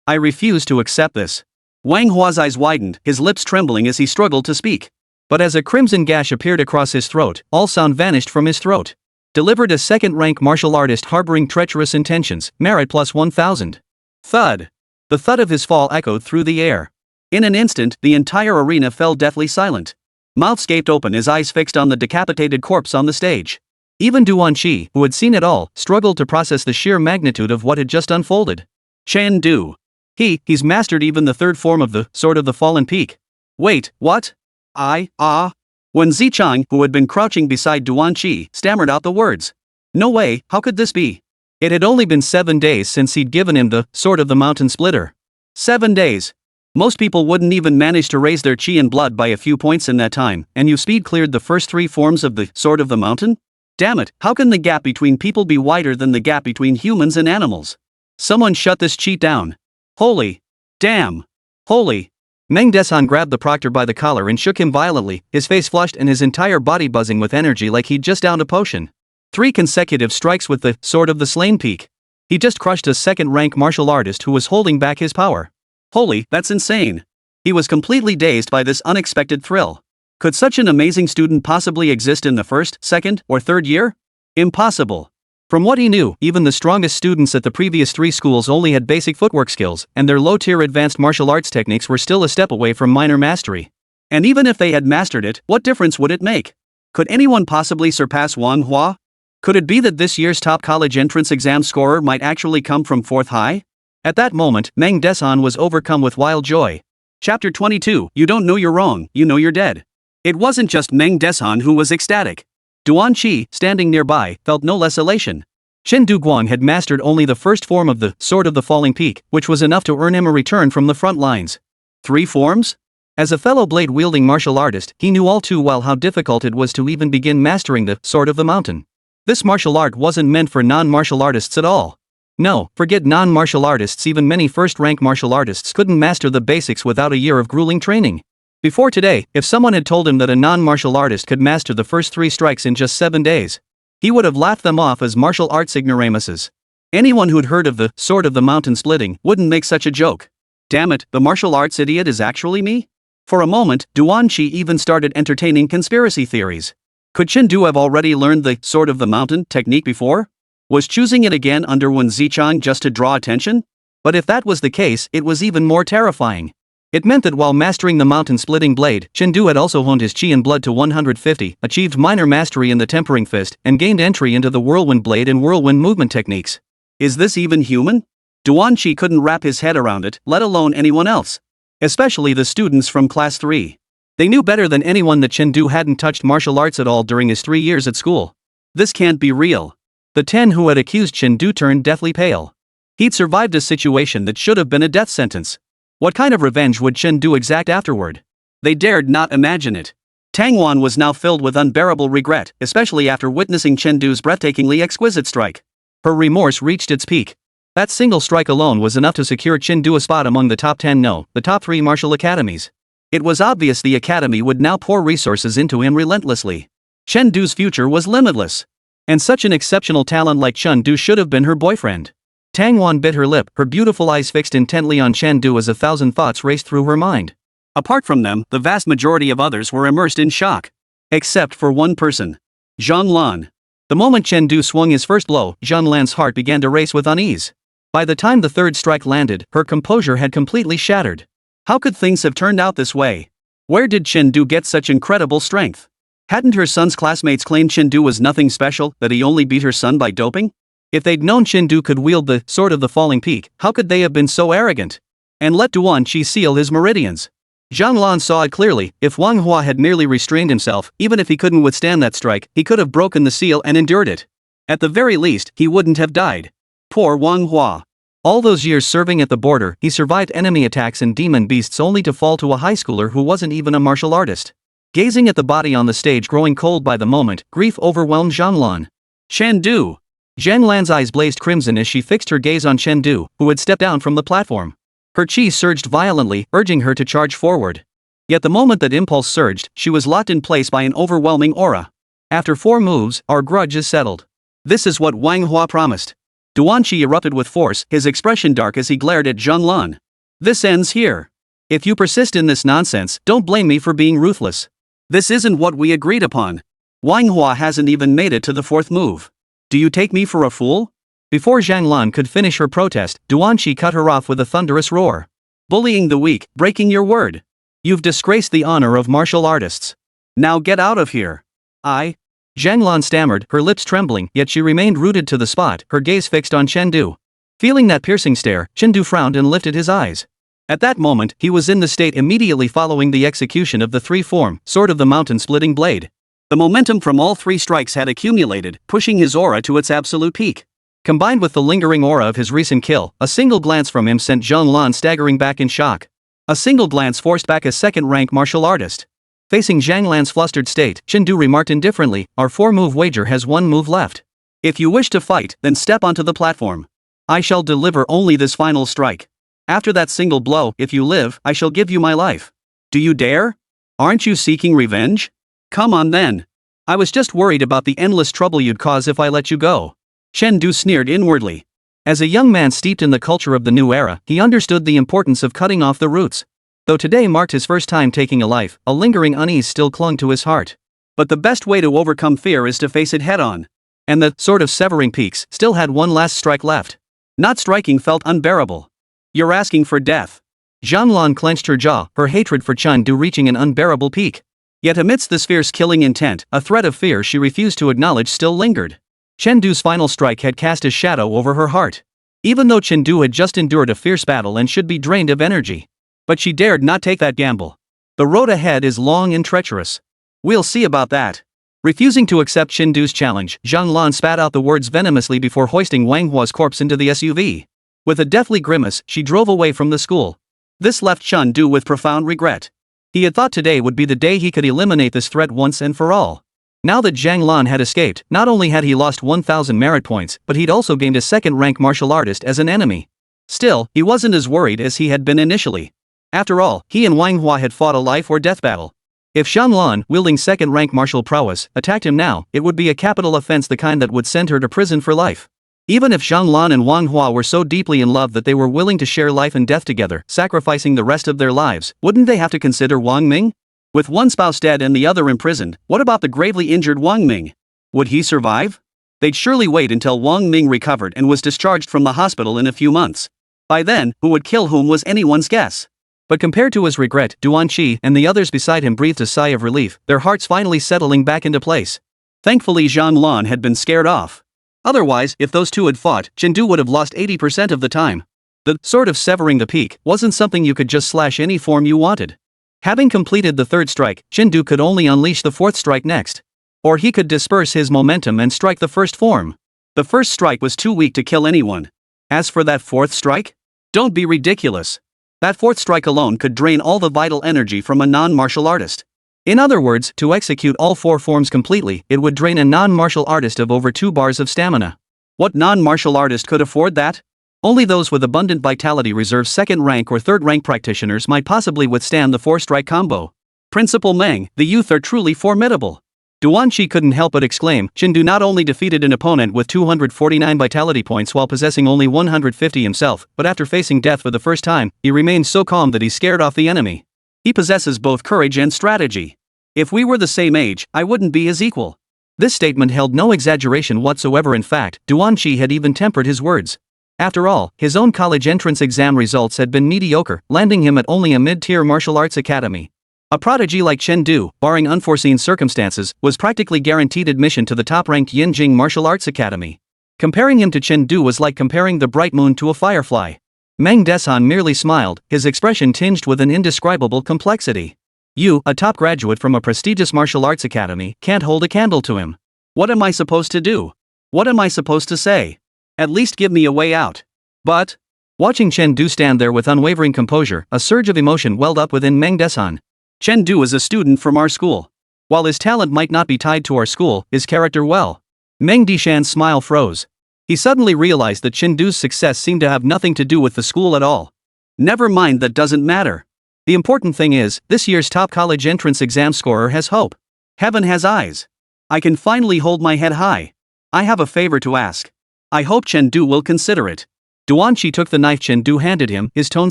I refuse to accept this. Wang Hua's eyes widened, his lips trembling as he struggled to speak. But as a crimson gash appeared across his throat, all sound vanished from his throat. Delivered a second-rank martial artist harboring treacherous intentions, merit plus 1000. Thud. The thud of his fall echoed through the air. In an instant, the entire arena fell deathly silent. Mouths gaped open, his eyes fixed on the decapitated corpse on the stage. Even Duanqi, who had seen it all, struggled to process the sheer magnitude of what had just unfolded. Chen Du. He's mastered even the third form of the Sword of the Fallen Peak. Wait, what? When Zichang, who had been crouching beside Duanqi, stammered out the words. No way, how could this be? It had only been 7 days since he'd given him the Sword of the Mountain Splitter. 7 days. Most people wouldn't even manage to raise their chi and blood by a few points in that time, and you speed cleared the first 3 forms of the Sword of the Mountain? Damn it, how can the gap between people be wider than the gap between humans and animals? Someone shut this cheat down. Holy. Damn. Holy. Meng Desan grabbed the proctor by the collar and shook him violently, his face flushed and his entire body buzzing with energy like he'd just downed a potion. 3 consecutive strikes with the Sword of the Slain Peak. He just crushed a second-rank martial artist who was holding back his power. Holy, that's insane. He was completely dazed by this unexpected thrill. Could such an amazing student possibly exist in the first, second, or third year? Impossible. From what he knew, even the strongest students at the previous 3 schools only had basic footwork skills, and their low-tier advanced martial arts techniques were still a step away from minor mastery. And even if they had mastered it, what difference would it make? Could anyone possibly surpass Wang Hua? Could it be that this year's top college entrance exam scorer might actually come from 4th high? At that moment, Meng Desan was overcome with wild joy. Chapter 22, You don't know you're wrong, you know you're dead. It wasn't just Meng Desan who was ecstatic. Duanqi, standing nearby, felt no less elation. Chen Duguang had mastered only the first form of the Sword of the Falling Peak, which was enough to earn him a return from the front lines. 3 forms? As a fellow blade-wielding martial artist, he knew all too well how difficult it was to even begin mastering the sword of the mountain. This martial art wasn't meant for non-martial artists at all. No, forget non-martial artists, even many first-rank martial artists couldn't master the basics without a year of grueling training. Before today, if someone had told him that a non-martial artist could master the first 3 strikes in just 7 days, he would have laughed them off as martial arts ignoramuses. Anyone who'd heard of the sword of the mountain splitting wouldn't make such a joke. Damn it, the martial arts idiot is actually me? For a moment, Duanqi even started entertaining conspiracy theories. Could Chen Du have already learned the sword of the mountain technique before? Was choosing it again under Wen Zichang just to draw attention? But if that was the case, it was even more terrifying. It meant that while mastering the mountain-splitting blade, Chen Du had also honed his qi and blood to 150, achieved minor mastery in the tempering fist, and gained entry into the whirlwind blade and whirlwind movement techniques. Is this even human? Duanqi couldn't wrap his head around it, let alone anyone else. Especially the students from Class 3. They knew better than anyone that Chen Du hadn't touched martial arts at all during his 3 years at school. This can't be real. The 10 who had accused Chen Du turned deathly pale. He'd survived a situation that should have been a death sentence. What kind of revenge would Chen Du exact afterward? They dared not imagine it. Tang Wan was now filled with unbearable regret, especially after witnessing Chen Du's breathtakingly exquisite strike. Her remorse reached its peak. That single strike alone was enough to secure Chen Du a spot among the top 10, no, the top 3 martial academies. It was obvious the academy would now pour resources into him relentlessly. Chen Du's future was limitless. And such an exceptional talent like Chen Du should have been her boyfriend. Tang Wan bit her lip, her beautiful eyes fixed intently on Chen Du as 1,000 thoughts raced through her mind. Apart from them, the vast majority of others were immersed in shock. Except for one person. Zhang Lan. The moment Chen Du swung his first blow, Zhang Lan's heart began to race with unease. By the time the 3rd strike landed, her composure had completely shattered. How could things have turned out this way? Where did Chen Du get such incredible strength? Hadn't her son's classmates claimed Chen Du was nothing special, that he only beat her son by doping? If they'd known Chen Du could wield the sword of the falling peak, how could they have been so arrogant? And let Duanqi seal his meridians. Zhang Lan saw it clearly. If Wang Hua had merely restrained himself, even if he couldn't withstand that strike, he could have broken the seal and endured it. At the very least, he wouldn't have died. Poor Wang Hua. All those years serving at the border, he survived enemy attacks and demon beasts only to fall to a high schooler who wasn't even a martial artist. Gazing at the body on the stage growing cold by the moment, grief overwhelmed Zhang Lan. Chen Du. Zhang Lan's eyes blazed crimson as she fixed her gaze on Chen Du, who had stepped down from the platform. Her qi surged violently, urging her to charge forward. Yet the moment that impulse surged, she was locked in place by an overwhelming aura. After 4 moves, our grudge is settled. This is what Wang Hua promised. Duanqi erupted with force, his expression dark as he glared at Zhang Lan. This ends here. If you persist in this nonsense, don't blame me for being ruthless. This isn't what we agreed upon. Wang Hua hasn't even made it to the 4th move. Do you take me for a fool? Before Zhang Lan could finish her protest, Duanqi cut her off with a thunderous roar. Bullying the weak, breaking your word. You've disgraced the honor of martial artists. Now get out of here. Zhang Lan stammered, her lips trembling, yet she remained rooted to the spot, her gaze fixed on Chen Du. Feeling that piercing stare, Chen Du frowned and lifted his eyes. At that moment, he was in the state immediately following the execution of the 3-form sword of the mountain splitting blade. The momentum from all 3 strikes had accumulated, pushing his aura to its absolute peak. Combined with the lingering aura of his recent kill, a single glance from him sent Zhang Lan staggering back in shock. A single glance forced back a 2nd-rank martial artist. Facing Zhang Lan's flustered state, Chen Du remarked indifferently, our 4-move wager has 1 move left. If you wish to fight, then step onto the platform. I shall deliver only this final strike. After that single blow, if you live, I shall give you my life. Do you dare? Aren't you seeking revenge? Come on then. I was just worried about the endless trouble you'd cause if I let you go. Chen Du sneered inwardly. As a young man steeped in the culture of the new era, he understood the importance of cutting off the roots. Though today marked his first time taking a life, a lingering unease still clung to his heart. But the best way to overcome fear is to face it head-on. And the sword of severing peaks still had 1 last strike left. Not striking felt unbearable. You're asking for death. Zhang Lan clenched her jaw, her hatred for Chen Du reaching an unbearable peak. Yet amidst this fierce killing intent, a threat of fear she refused to acknowledge still lingered. Chen Du's final strike had cast a shadow over her heart. Even though Chen Du had just endured a fierce battle and should be drained of energy. But she dared not take that gamble. The road ahead is long and treacherous. We'll see about that. Refusing to accept Chen Du's challenge, Zhang Lan spat out the words venomously before hoisting Wang Hua's corpse into the SUV. With a deathly grimace, she drove away from the school. This left Chen Du with profound regret. He had thought today would be the day he could eliminate this threat once and for all. Now that Zhang Lan had escaped, not only had he lost 1,000 merit points, but he'd also gained a second-rank martial artist as an enemy. Still, he wasn't as worried as he had been initially. After all, he and Wang Hua had fought a life-or-death battle. If Zhang Lan, wielding second-rank martial prowess, attacked him now, it would be a capital offense, the kind that would send her to prison for life. Even if Zhang Lan and Wang Hua were so deeply in love that they were willing to share life and death together, sacrificing the rest of their lives, wouldn't they have to consider Wang Ming? With one spouse dead and the other imprisoned, what about the gravely injured Wang Ming? Would he survive? They'd surely wait until Wang Ming recovered and was discharged from the hospital in a few months. By then, who would kill whom was anyone's guess. But compared to his regret, Duan Qi and the others beside him breathed a sigh of relief, their hearts finally settling back into place. Thankfully Zhang Lan had been scared off. Otherwise, if those two had fought, Chengdu would have lost 80% of the time. The sort of severing the peak wasn't something you could just slash any form you wanted. Having completed the third strike, Chengdu could only unleash the fourth strike next. Or he could disperse his momentum and strike the first form. The first strike was too weak to kill anyone. As for that fourth strike? Don't be ridiculous. That fourth strike alone could drain all the vital energy from a non-martial artist. In other words, to execute all four forms completely, it would drain a non-martial artist of over 2 bars of stamina. What non-martial artist could afford that? Only those with abundant vitality reserve second-rank or third-rank practitioners might possibly withstand the 4-strike combo. Principal Meng, the youth are truly formidable. Duan Qi couldn't help but exclaim. Chengdu not only defeated an opponent with 249 vitality points while possessing only 150 himself, but after facing death for the first time, he remained so calm that he scared off the enemy. He possesses both courage and strategy. If we were the same age, I wouldn't be his equal. This statement held no exaggeration whatsoever. In fact, Duan Qi had even tempered his words. After all, his own college entrance exam results had been mediocre, landing him at only a mid-tier martial arts academy. A prodigy like Chengdu, barring unforeseen circumstances, was practically guaranteed admission to the top-ranked Yinjing Martial Arts Academy. Comparing him to Chengdu was like comparing the bright moon to a firefly. Meng Desan merely smiled, his expression tinged with an indescribable complexity. You, a top graduate from a prestigious martial arts academy, can't hold a candle to him. What am I supposed to do? What am I supposed to say? At least give me a way out. But, watching Chengdu stand there with unwavering composure, a surge of emotion welled up within Meng Desan. Chengdu is a student from our school. While his talent might not be tied to our school, his character well. Meng Dishan's smile froze. He suddenly realized that Chengdu's success seemed to have nothing to do with the school at all. Never mind, that doesn't matter. The important thing is, this year's top college entrance exam scorer has hope. Heaven has eyes. I can finally hold my head high. I have a favor to ask. I hope Chengdu will consider it. Duan Qi took the knife Chengdu handed him, his tone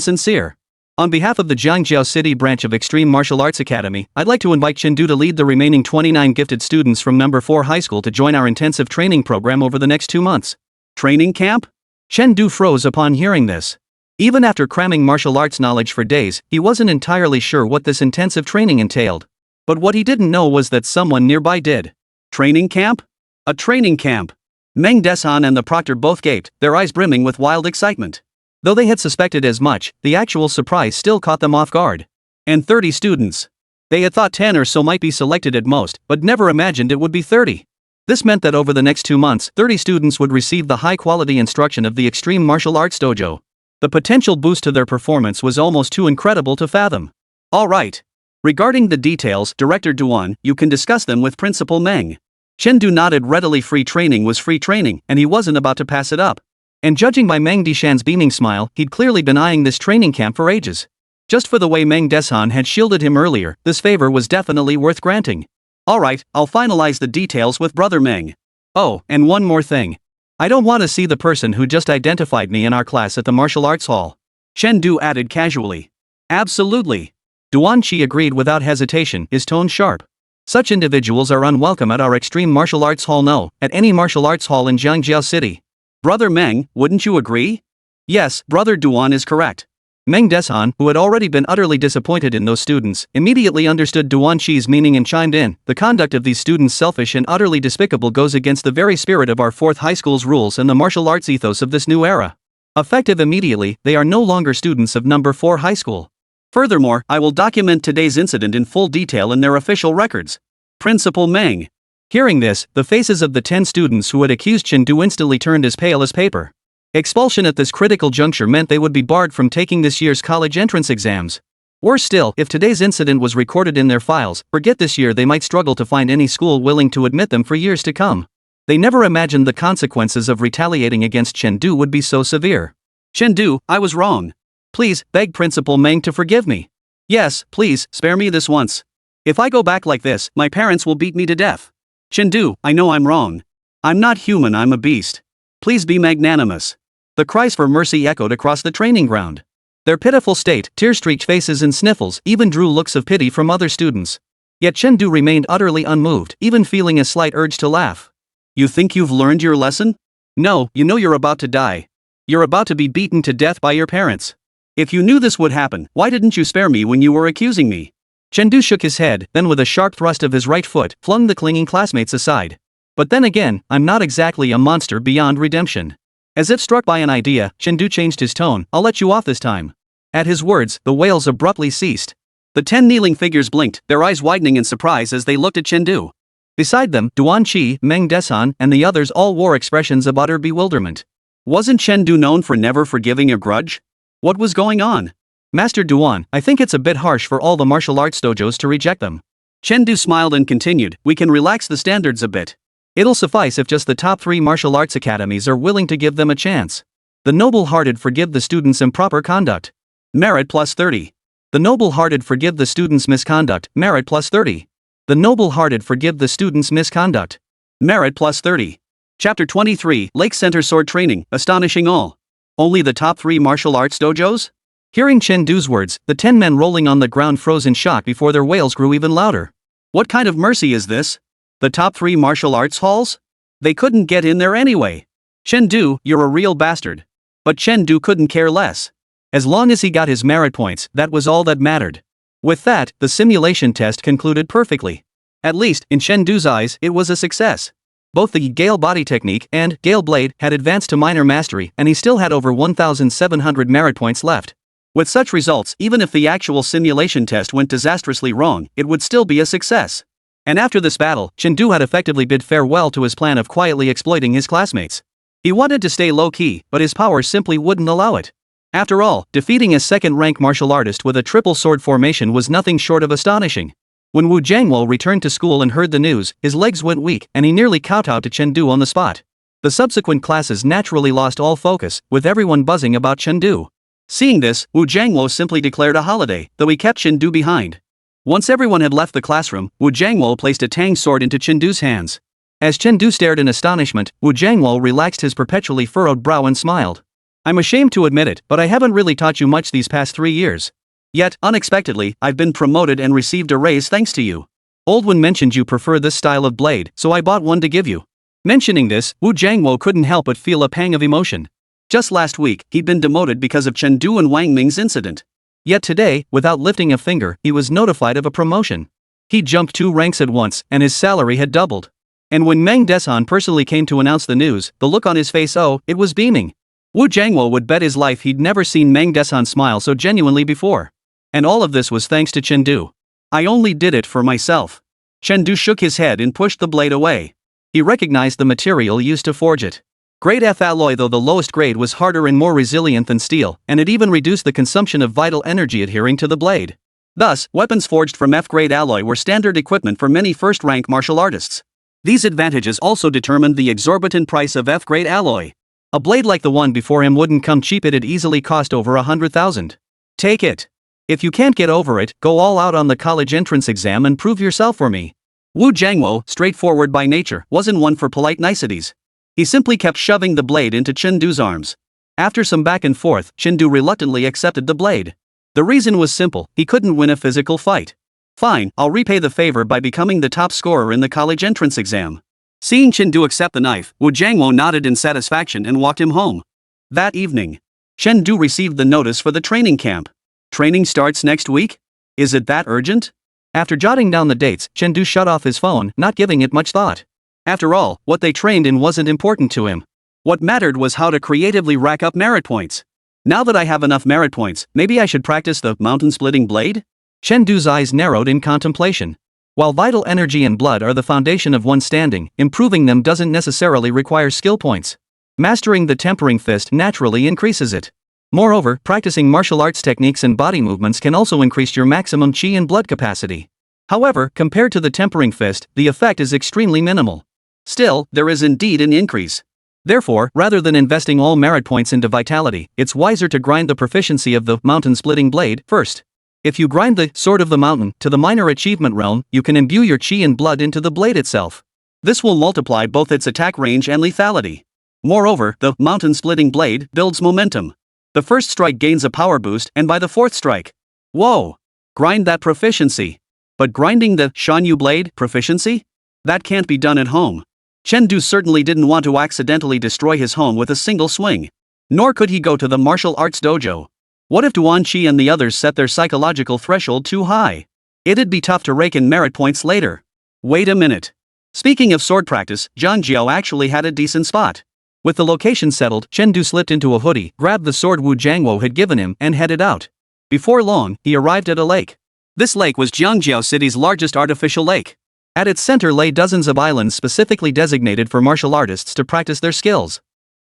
sincere. On behalf of the Jiangjiao City branch of Extreme Martial Arts Academy, I'd like to invite Chengdu to lead the remaining 29 gifted students from number 4 high school to join our intensive training program over the next 2 months. Training camp? Chengdu froze upon hearing this. Even after cramming martial arts knowledge for days, he wasn't entirely sure what this intensive training entailed. But what he didn't know was that someone nearby did. Training camp? A training camp. Meng Desan and the proctor both gaped, their eyes brimming with wild excitement. Though they had suspected as much, the actual surprise still caught them off guard. And 30 students. They had thought 10 or so might be selected at most, but never imagined it would be 30. This meant that over the next 2 months, 30 students would receive the high-quality instruction of the Extreme Martial Arts Dojo. The potential boost to their performance was almost too incredible to fathom. All right. Regarding the details, Director Duan, you can discuss them with Principal Meng. Chengdu nodded readily. Free training was free training, and he wasn't about to pass it up. And judging by Meng Dishan's beaming smile, he'd clearly been eyeing this training camp for ages. Just for the way Meng Desan had shielded him earlier, this favor was definitely worth granting. Alright, I'll finalize the details with Brother Meng. Oh, and one more thing. I don't want to see the person who just identified me in our class at the martial arts hall. Chengdu added casually. Absolutely. Duan Qi agreed without hesitation, his tone sharp. Such individuals are unwelcome at our Extreme Martial Arts Hall. No, at any martial arts hall in Jiangjiao City. Brother Meng, wouldn't you agree? Yes, Brother Duan is correct. Meng Desan, who had already been utterly disappointed in those students, immediately understood Duan Qi's meaning and chimed in. The conduct of these students selfish and utterly despicable goes against the very spirit of our 4th high school's rules and the martial arts ethos of this new era. Effective immediately, they are no longer students of number 4 high school. Furthermore, I will document today's incident in full detail in their official records. Principal Meng. Hearing this, the faces of the 10 students who had accused Chengdu instantly turned as pale as paper. Expulsion at this critical juncture meant they would be barred from taking this year's college entrance exams. Worse still, if today's incident was recorded in their files, forget this year they might struggle to find any school willing to admit them for years to come. They never imagined the consequences of retaliating against Chengdu would be so severe. Chengdu, I was wrong. Please, beg Principal Meng to forgive me. Yes, please, spare me this once. If I go back like this, my parents will beat me to death. Chengdu, I know I'm wrong. I'm not human, I'm a beast. Please be magnanimous. The cries for mercy echoed across the training ground. Their pitiful state, tear-streaked faces and sniffles even drew looks of pity from other students. Yet Chengdu remained utterly unmoved, even feeling a slight urge to laugh. You think you've learned your lesson? No, you know you're about to die. You're about to be beaten to death by your parents. If you knew this would happen, why didn't you spare me when you were accusing me? Chengdu shook his head, then with a sharp thrust of his right foot, flung the clinging classmates aside. But then again, I'm not exactly a monster beyond redemption. As if struck by an idea, Chengdu changed his tone. I'll let you off this time. At his words, the wails abruptly ceased. The 10 kneeling figures blinked, their eyes widening in surprise as they looked at Chengdu. Beside them, Duan Qi, Meng Desan, and the others all wore expressions of utter bewilderment. Wasn't Chengdu known for never forgiving a grudge? What was going on? Master Duan, I think it's a bit harsh for all the martial arts dojos to reject them. Chengdu smiled and continued, we can relax the standards a bit. It'll suffice if just the top 3 martial arts academies are willing to give them a chance. The noble-hearted forgive the students' improper conduct. Merit plus 30. The noble-hearted forgive the students' misconduct. Merit plus 30. The noble-hearted forgive the students' misconduct. Merit plus 30. Chapter 23, Lake Center Sword Training, astonishing all. Only the top 3 martial arts dojos? Hearing Chengdu's words, the 10 men rolling on the ground froze in shock before their wails grew even louder. What kind of mercy is this? The top 3 martial arts halls? They couldn't get in there anyway. Chengdu, you're a real bastard. But Chengdu couldn't care less. As long as he got his merit points, that was all that mattered. With that, the simulation test concluded perfectly. At least, in Chengdu's eyes, it was a success. Both the Gale body technique and Gale blade had advanced to minor mastery, and he still had over 1,700 merit points left. With such results, even if the actual simulation test went disastrously wrong, it would still be a success. And after this battle, Chengdu had effectively bid farewell to his plan of quietly exploiting his classmates. He wanted to stay low-key, but his power simply wouldn't allow it. After all, defeating a second-rank martial artist with a triple sword formation was nothing short of astonishing. When Wu Jiangwo returned to school and heard the news, his legs went weak, and he nearly kowtowed to Chengdu on the spot. The subsequent classes naturally lost all focus, with everyone buzzing about Chengdu. Seeing this, Wu Jiangwo simply declared a holiday, though he kept Chengdu behind. Once everyone had left the classroom, Wu Jiangwo placed a tang sword into Chengdu's hands. As Chengdu stared in astonishment, Wu Jiangwo relaxed his perpetually furrowed brow and smiled. I'm ashamed to admit it, but I haven't really taught you much these past 3 years. Yet, unexpectedly, I've been promoted and received a raise thanks to you. Old One mentioned you prefer this style of blade, so I bought one to give you. Mentioning this, Wu Jiangwo couldn't help but feel a pang of emotion. Just last week, he'd been demoted because of Chengdu and Wang Ming's incident. Yet today, without lifting a finger, he was notified of a promotion. He jumped 2 ranks at once, and his salary had doubled. And when Meng Desan personally came to announce the news, the look on his face, it was beaming. Wu Jiangwo would bet his life he'd never seen Meng Desan smile so genuinely before. And all of this was thanks to Chengdu. I only did it for myself. Chengdu shook his head and pushed the blade away. He recognized the material used to forge it. Grade F alloy, though the lowest grade, was harder and more resilient than steel, and it even reduced the consumption of vital energy adhering to the blade. Thus, weapons forged from F-grade alloy were standard equipment for many first-rank martial artists. These advantages also determined the exorbitant price of F-grade alloy. A blade like the one before him wouldn't come cheap, it'd easily cost over 100,000. Take it. If you can't get over it, go all out on the college entrance exam and prove yourself for me. Wu Jiangwo, straightforward by nature, wasn't one for polite niceties. He simply kept shoving the blade into Chengdu's arms. After some back and forth, Chengdu reluctantly accepted the blade. The reason was simple, he couldn't win a physical fight. Fine, I'll repay the favor by becoming the top scorer in the college entrance exam. Seeing Chengdu accept the knife, Wu Jiangwo nodded in satisfaction and walked him home. That evening, Chengdu received the notice for the training camp. Training starts next week? Is it that urgent? After jotting down the dates, Chengdu shut off his phone, not giving it much thought. After all, what they trained in wasn't important to him. What mattered was how to creatively rack up merit points. Now that I have enough merit points, maybe I should practice the mountain-splitting blade? Chengdu's eyes narrowed in contemplation. While vital energy and blood are the foundation of one's standing, improving them doesn't necessarily require skill points. Mastering the tempering fist naturally increases it. Moreover, practicing martial arts techniques and body movements can also increase your maximum chi and blood capacity. However, compared to the tempering fist, the effect is extremely minimal. Still, there is indeed an increase. Therefore, rather than investing all merit points into vitality, it's wiser to grind the proficiency of the mountain-splitting blade first. If you grind the Sword of the Mountain to the minor achievement realm, you can imbue your chi and blood into the blade itself. This will multiply both its attack range and lethality. Moreover, the mountain-splitting blade builds momentum. The first strike gains a power boost, and by the fourth strike, whoa! Grind that proficiency. But grinding the Shanyu blade proficiency? That can't be done at home. Chen certainly didn't want to accidentally destroy his home with a single swing. Nor could he go to the martial arts dojo. What if Duan Qi and the others set their psychological threshold too high? It'd be tough to rake in merit points later. Wait a minute. Speaking of sword practice, Zhang Jiao actually had a decent spot. With the location settled, Chen slipped into a hoodie, grabbed the sword Wu Jiangwo had given him, and headed out. Before long, he arrived at a lake. This lake was Jiangjiao City's largest artificial lake. At its center lay dozens of islands specifically designated for martial artists to practice their skills.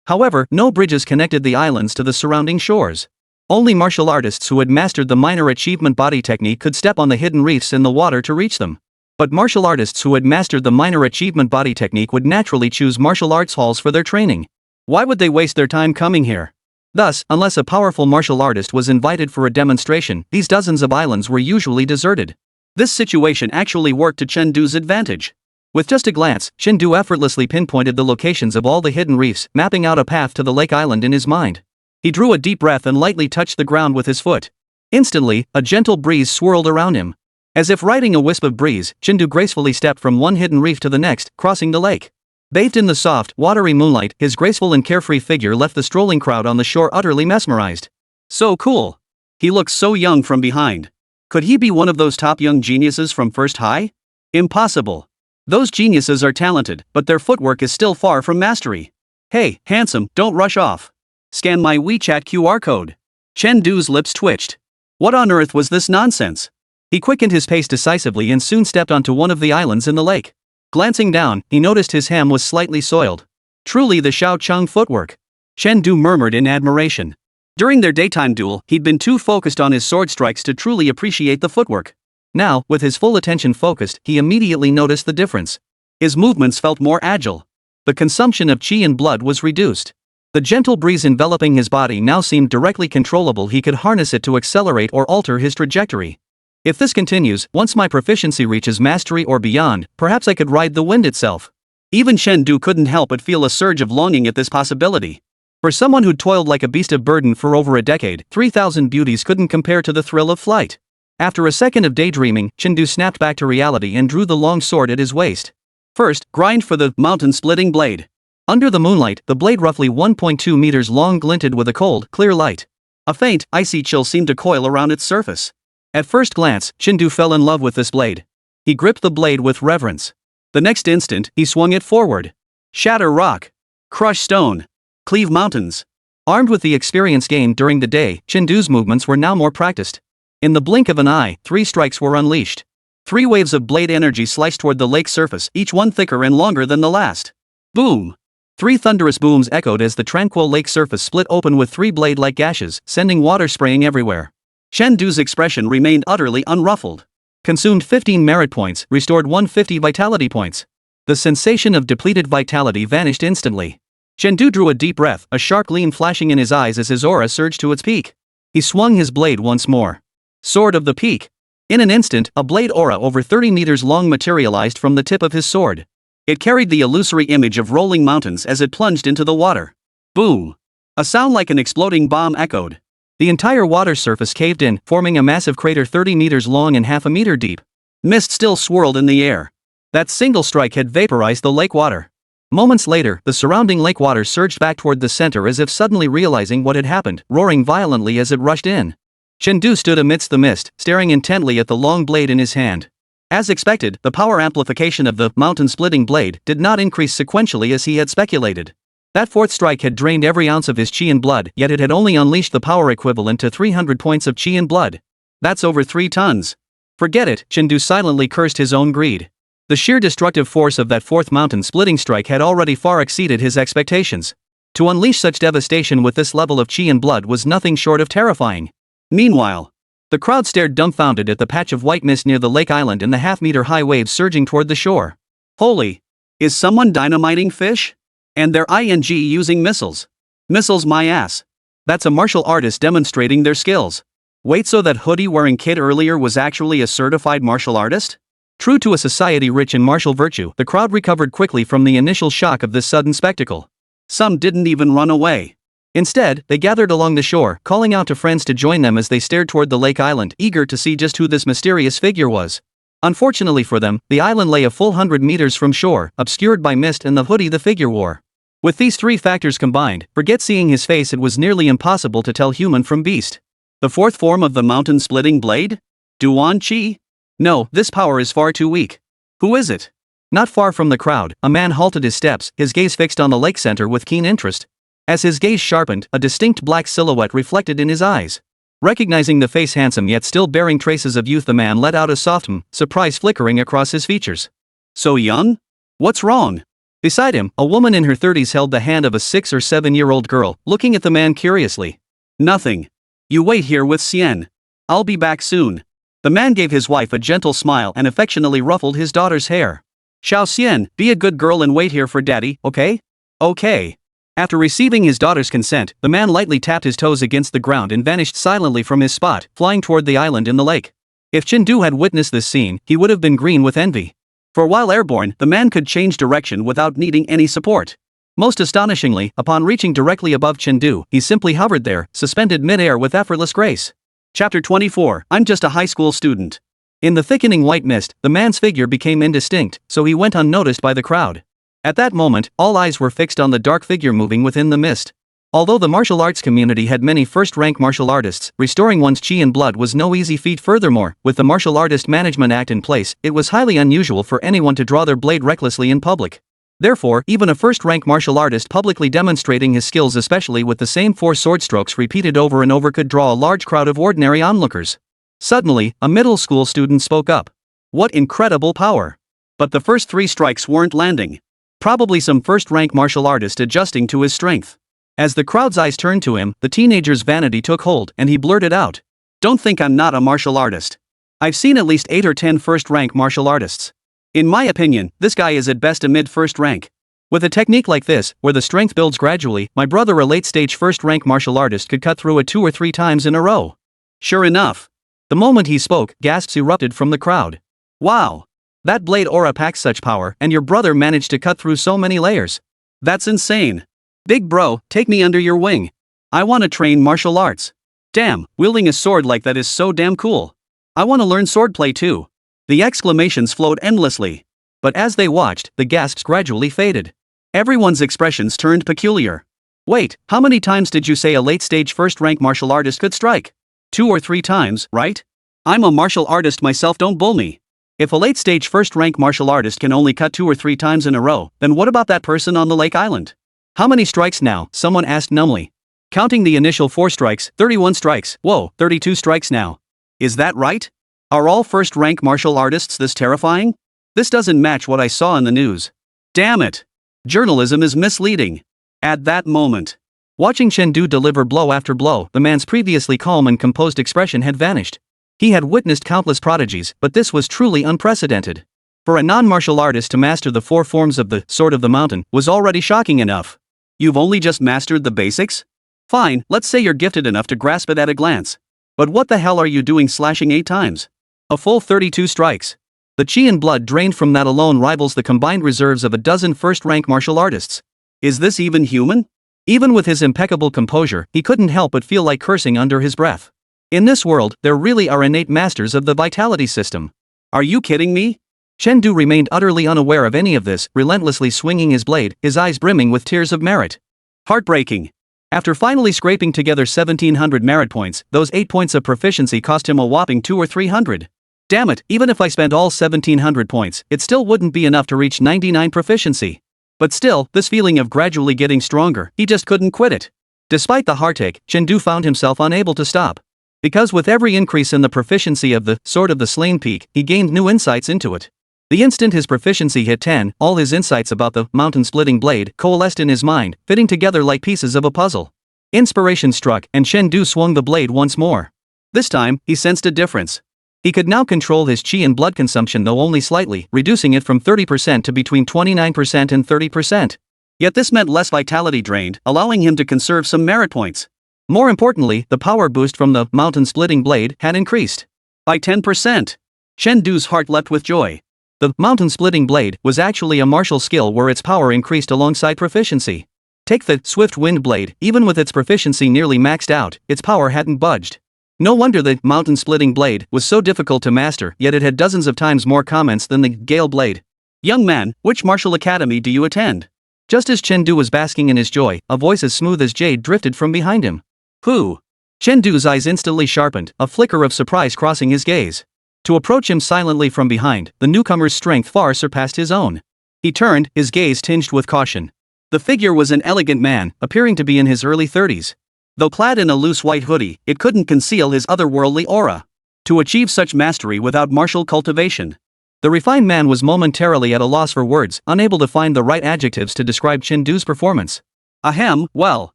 However, no bridges connected the islands to the surrounding shores. Only martial artists who had mastered the minor achievement body technique could step on the hidden reefs in the water to reach them. But martial artists who had mastered the minor achievement body technique would naturally choose martial arts halls for their training. Why would they waste their time coming here? Thus, unless a powerful martial artist was invited for a demonstration, these dozens of islands were usually deserted. This situation actually worked to Chengdu's advantage. With just a glance, Chengdu effortlessly pinpointed the locations of all the hidden reefs, mapping out a path to the lake island in his mind. He drew a deep breath and lightly touched the ground with his foot. Instantly, a gentle breeze swirled around him. As if riding a wisp of breeze, Chengdu gracefully stepped from one hidden reef to the next, crossing the lake. Bathed in the soft, watery moonlight, his graceful and carefree figure left the strolling crowd on the shore utterly mesmerized. So cool. He looks so young from behind. Could he be one of those top young geniuses from First High? Impossible. Those geniuses are talented, but their footwork is still far from mastery. Hey, handsome, don't rush off. Scan my WeChat QR code. Chengdu's lips twitched. What on earth was this nonsense? He quickened his pace decisively and soon stepped onto one of the islands in the lake. Glancing down, he noticed his ham was slightly soiled. Truly the Xiao Cheng footwork. Chengdu murmured in admiration. During their daytime duel, he'd been too focused on his sword strikes to truly appreciate the footwork. Now, with his full attention focused, he immediately noticed the difference. His movements felt more agile. The consumption of qi and blood was reduced. The gentle breeze enveloping his body now seemed directly controllable. He could harness it to accelerate or alter his trajectory. If this continues, once my proficiency reaches mastery or beyond, perhaps I could ride the wind itself. Even Chengdu couldn't help but feel a surge of longing at this possibility. For someone who'd toiled like a beast of burden for over a decade, 3,000 beauties couldn't compare to the thrill of flight. After a second of daydreaming, Chengdu snapped back to reality and drew the long sword at his waist. First, grind for the mountain-splitting blade. Under the moonlight, the blade roughly 1.2 meters long glinted with a cold, clear light. A faint, icy chill seemed to coil around its surface. At first glance, Chengdu fell in love with this blade. He gripped the blade with reverence. The next instant, he swung it forward. Shatter rock. Crush stone. Cleave mountains. Armed with the experience gained during the day, Chengdu's movements were now more practiced. In the blink of an eye, 3 strikes were unleashed. 3 waves of blade energy sliced toward the lake's surface, each one thicker and longer than the last. Boom! 3 thunderous booms echoed as the tranquil lake surface split open with 3 blade-like gashes, sending water spraying everywhere. Chengdu's expression remained utterly unruffled. Consumed 15 merit points, restored 150 vitality points. The sensation of depleted vitality vanished instantly. Chengdu drew a deep breath, a sharp gleam flashing in his eyes as his aura surged to its peak. He swung his blade once more. Sword of the Peak. In an instant, a blade aura over 30 meters long materialized from the tip of his sword. It carried the illusory image of rolling mountains as it plunged into the water. Boom! A sound like an exploding bomb echoed. The entire water surface caved in, forming a massive crater 30 meters long and half a meter deep. Mist still swirled in the air. That single strike had vaporized the lake water. Moments later, the surrounding lake water surged back toward the center as if suddenly realizing what had happened, roaring violently as it rushed in. Chengdu stood amidst the mist, staring intently at the long blade in his hand. As expected, the power amplification of the mountain-splitting blade did not increase sequentially as he had speculated. That 4th strike had drained every ounce of his qi and blood, yet it had only unleashed the power equivalent to 300 points of qi and blood. That's over 3 tons. Forget it, Chengdu silently cursed his own greed. The sheer destructive force of that 4th mountain-splitting strike had already far exceeded his expectations. To unleash such devastation with this level of chi and blood was nothing short of terrifying. Meanwhile, the crowd stared dumbfounded at the patch of white mist near the lake island and the half-meter-high waves surging toward the shore. Holy! Is someone dynamiting fish? And they're using missiles. Missiles my ass. That's a martial artist demonstrating their skills. Wait, so that hoodie-wearing kid earlier was actually a certified martial artist? True to a society rich in martial virtue, the crowd recovered quickly from the initial shock of this sudden spectacle. Some didn't even run away. Instead, they gathered along the shore, calling out to friends to join them as they stared toward the lake island, eager to see just who this mysterious figure was. Unfortunately for them, the island lay a full 100 meters from shore, obscured by mist and the hoodie the figure wore. With these three factors combined, forget seeing his face, it was nearly impossible to tell human from beast. The fourth form of the mountain-splitting blade? Duan Chi? No, this power is far too weak. Who is it? Not far from the crowd, a man halted his steps, his gaze fixed on the lake center with keen interest. As his gaze sharpened, a distinct black silhouette reflected in his eyes. Recognizing the face handsome yet still bearing traces of youth, the man let out a soft surprise flickering across his features. So young? What's wrong? Beside him, a woman in her 30s held the hand of a 6 or 7-year-old girl, looking at the man curiously. Nothing. You wait here with Chen. I'll be back soon. The man gave his wife a gentle smile and affectionately ruffled his daughter's hair. Xiao Xian, be a good girl and wait here for daddy, okay? Okay. After receiving his daughter's consent, the man lightly tapped his toes against the ground and vanished silently from his spot, flying toward the island in the lake. If Chengdu had witnessed this scene, he would have been green with envy. For while airborne, the man could change direction without needing any support. Most astonishingly, upon reaching directly above Chengdu, he simply hovered there, suspended mid-air with effortless grace. Chapter 24, I'm just a high school student. In the thickening white mist, the man's figure became indistinct, so he went unnoticed by the crowd. At that moment, all eyes were fixed on the dark figure moving within the mist. Although the martial arts community had many first-rank martial artists, restoring one's chi and blood was no easy feat. Furthermore, with the Martial Artist Management Act in place, it was highly unusual for anyone to draw their blade recklessly in public. Therefore, even a first-rank martial artist publicly demonstrating his skills, especially with the same 4 sword strokes repeated over and over, could draw a large crowd of ordinary onlookers. Suddenly, a middle school student spoke up. What incredible power! But the first 3 strikes weren't landing. Probably some first-rank martial artist adjusting to his strength. As the crowd's eyes turned to him, the teenager's vanity took hold, and he blurted out, "Don't think I'm not a martial artist. I've seen at least 8 or 10 first-rank martial artists. In my opinion, this guy is at best a mid-first rank. With a technique like this, where the strength builds gradually, my brother, a late-stage first-rank martial artist, could cut through it 2 or 3 times in a row." Sure enough. The moment he spoke, gasps erupted from the crowd. Wow! That blade aura packs such power, and your brother managed to cut through so many layers. That's insane. Big bro, take me under your wing. I want to train martial arts. Damn, wielding a sword like that is so damn cool. I want to learn swordplay too. The exclamations flowed endlessly. But as they watched, the gasps gradually faded. Everyone's expressions turned peculiar. Wait, how many times did you say a late-stage first-rank martial artist could strike? 2 or 3 times, right? I'm a martial artist myself, don't bull me. If a late-stage first-rank martial artist can only cut 2 or 3 times in a row, then what about that person on the lake island? How many strikes now? Someone asked numbly. Counting the initial 4 strikes, 31 strikes. Whoa, 32 strikes now. Is that right? Are all first-rank martial artists this terrifying? This doesn't match what I saw in the news. Damn it! Journalism is misleading. At that moment, watching Chengdu deliver blow after blow, the man's previously calm and composed expression had vanished. He had witnessed countless prodigies, but this was truly unprecedented. For a non-martial artist to master the 4 forms of the Sword of the Mountain was already shocking enough. You've only just mastered the basics? Fine, let's say you're gifted enough to grasp it at a glance. But what the hell are you doing slashing 8 times? A full 32 strikes. The chi and blood drained from that alone rivals the combined reserves of a dozen first-rank martial artists. Is this even human? Even with his impeccable composure, he couldn't help but feel like cursing under his breath. In this world, there really are innate masters of the vitality system. Are you kidding me? Chengdu remained utterly unaware of any of this, relentlessly swinging his blade, his eyes brimming with tears of merit. Heartbreaking. After finally scraping together 1,700 merit points, those 8 points of proficiency cost him a whopping 200 or 300. Damn it, even if I spent all 1,700 points, it still wouldn't be enough to reach 99 proficiency. But still, this feeling of gradually getting stronger, he just couldn't quit it. Despite the heartache, Chengdu found himself unable to stop. Because with every increase in the proficiency of the Sword of the Slain Peak, he gained new insights into it. The instant his proficiency hit 10, all his insights about the mountain-splitting blade coalesced in his mind, fitting together like pieces of a puzzle. Inspiration struck, and Chen Du swung the blade once more. This time, he sensed a difference. He could now control his qi and blood consumption, though only slightly, reducing it from 30% to between 29% and 30%. Yet this meant less vitality drained, allowing him to conserve some merit points. More importantly, the power boost from the mountain-splitting blade had increased by 10%. Chen Du's heart leapt with joy. The mountain-splitting blade was actually a martial skill where its power increased alongside proficiency. Take the swift wind blade, even with its proficiency nearly maxed out, its power hadn't budged. No wonder the mountain-splitting blade was so difficult to master, yet it had dozens of times more comments than the gale blade. Young man, which martial academy do you attend? Just as Chen Du was basking in his joy, a voice as smooth as jade drifted from behind him. Who? Chen Du's eyes instantly sharpened, a flicker of surprise crossing his gaze. To approach him silently from behind, the newcomer's strength far surpassed his own. He turned, his gaze tinged with caution. The figure was an elegant man, appearing to be in his early 30s. Though clad in a loose white hoodie, it couldn't conceal his otherworldly aura. To achieve such mastery without martial cultivation. The refined man was momentarily at a loss for words, unable to find the right adjectives to describe Chen Du's performance. Ahem, well.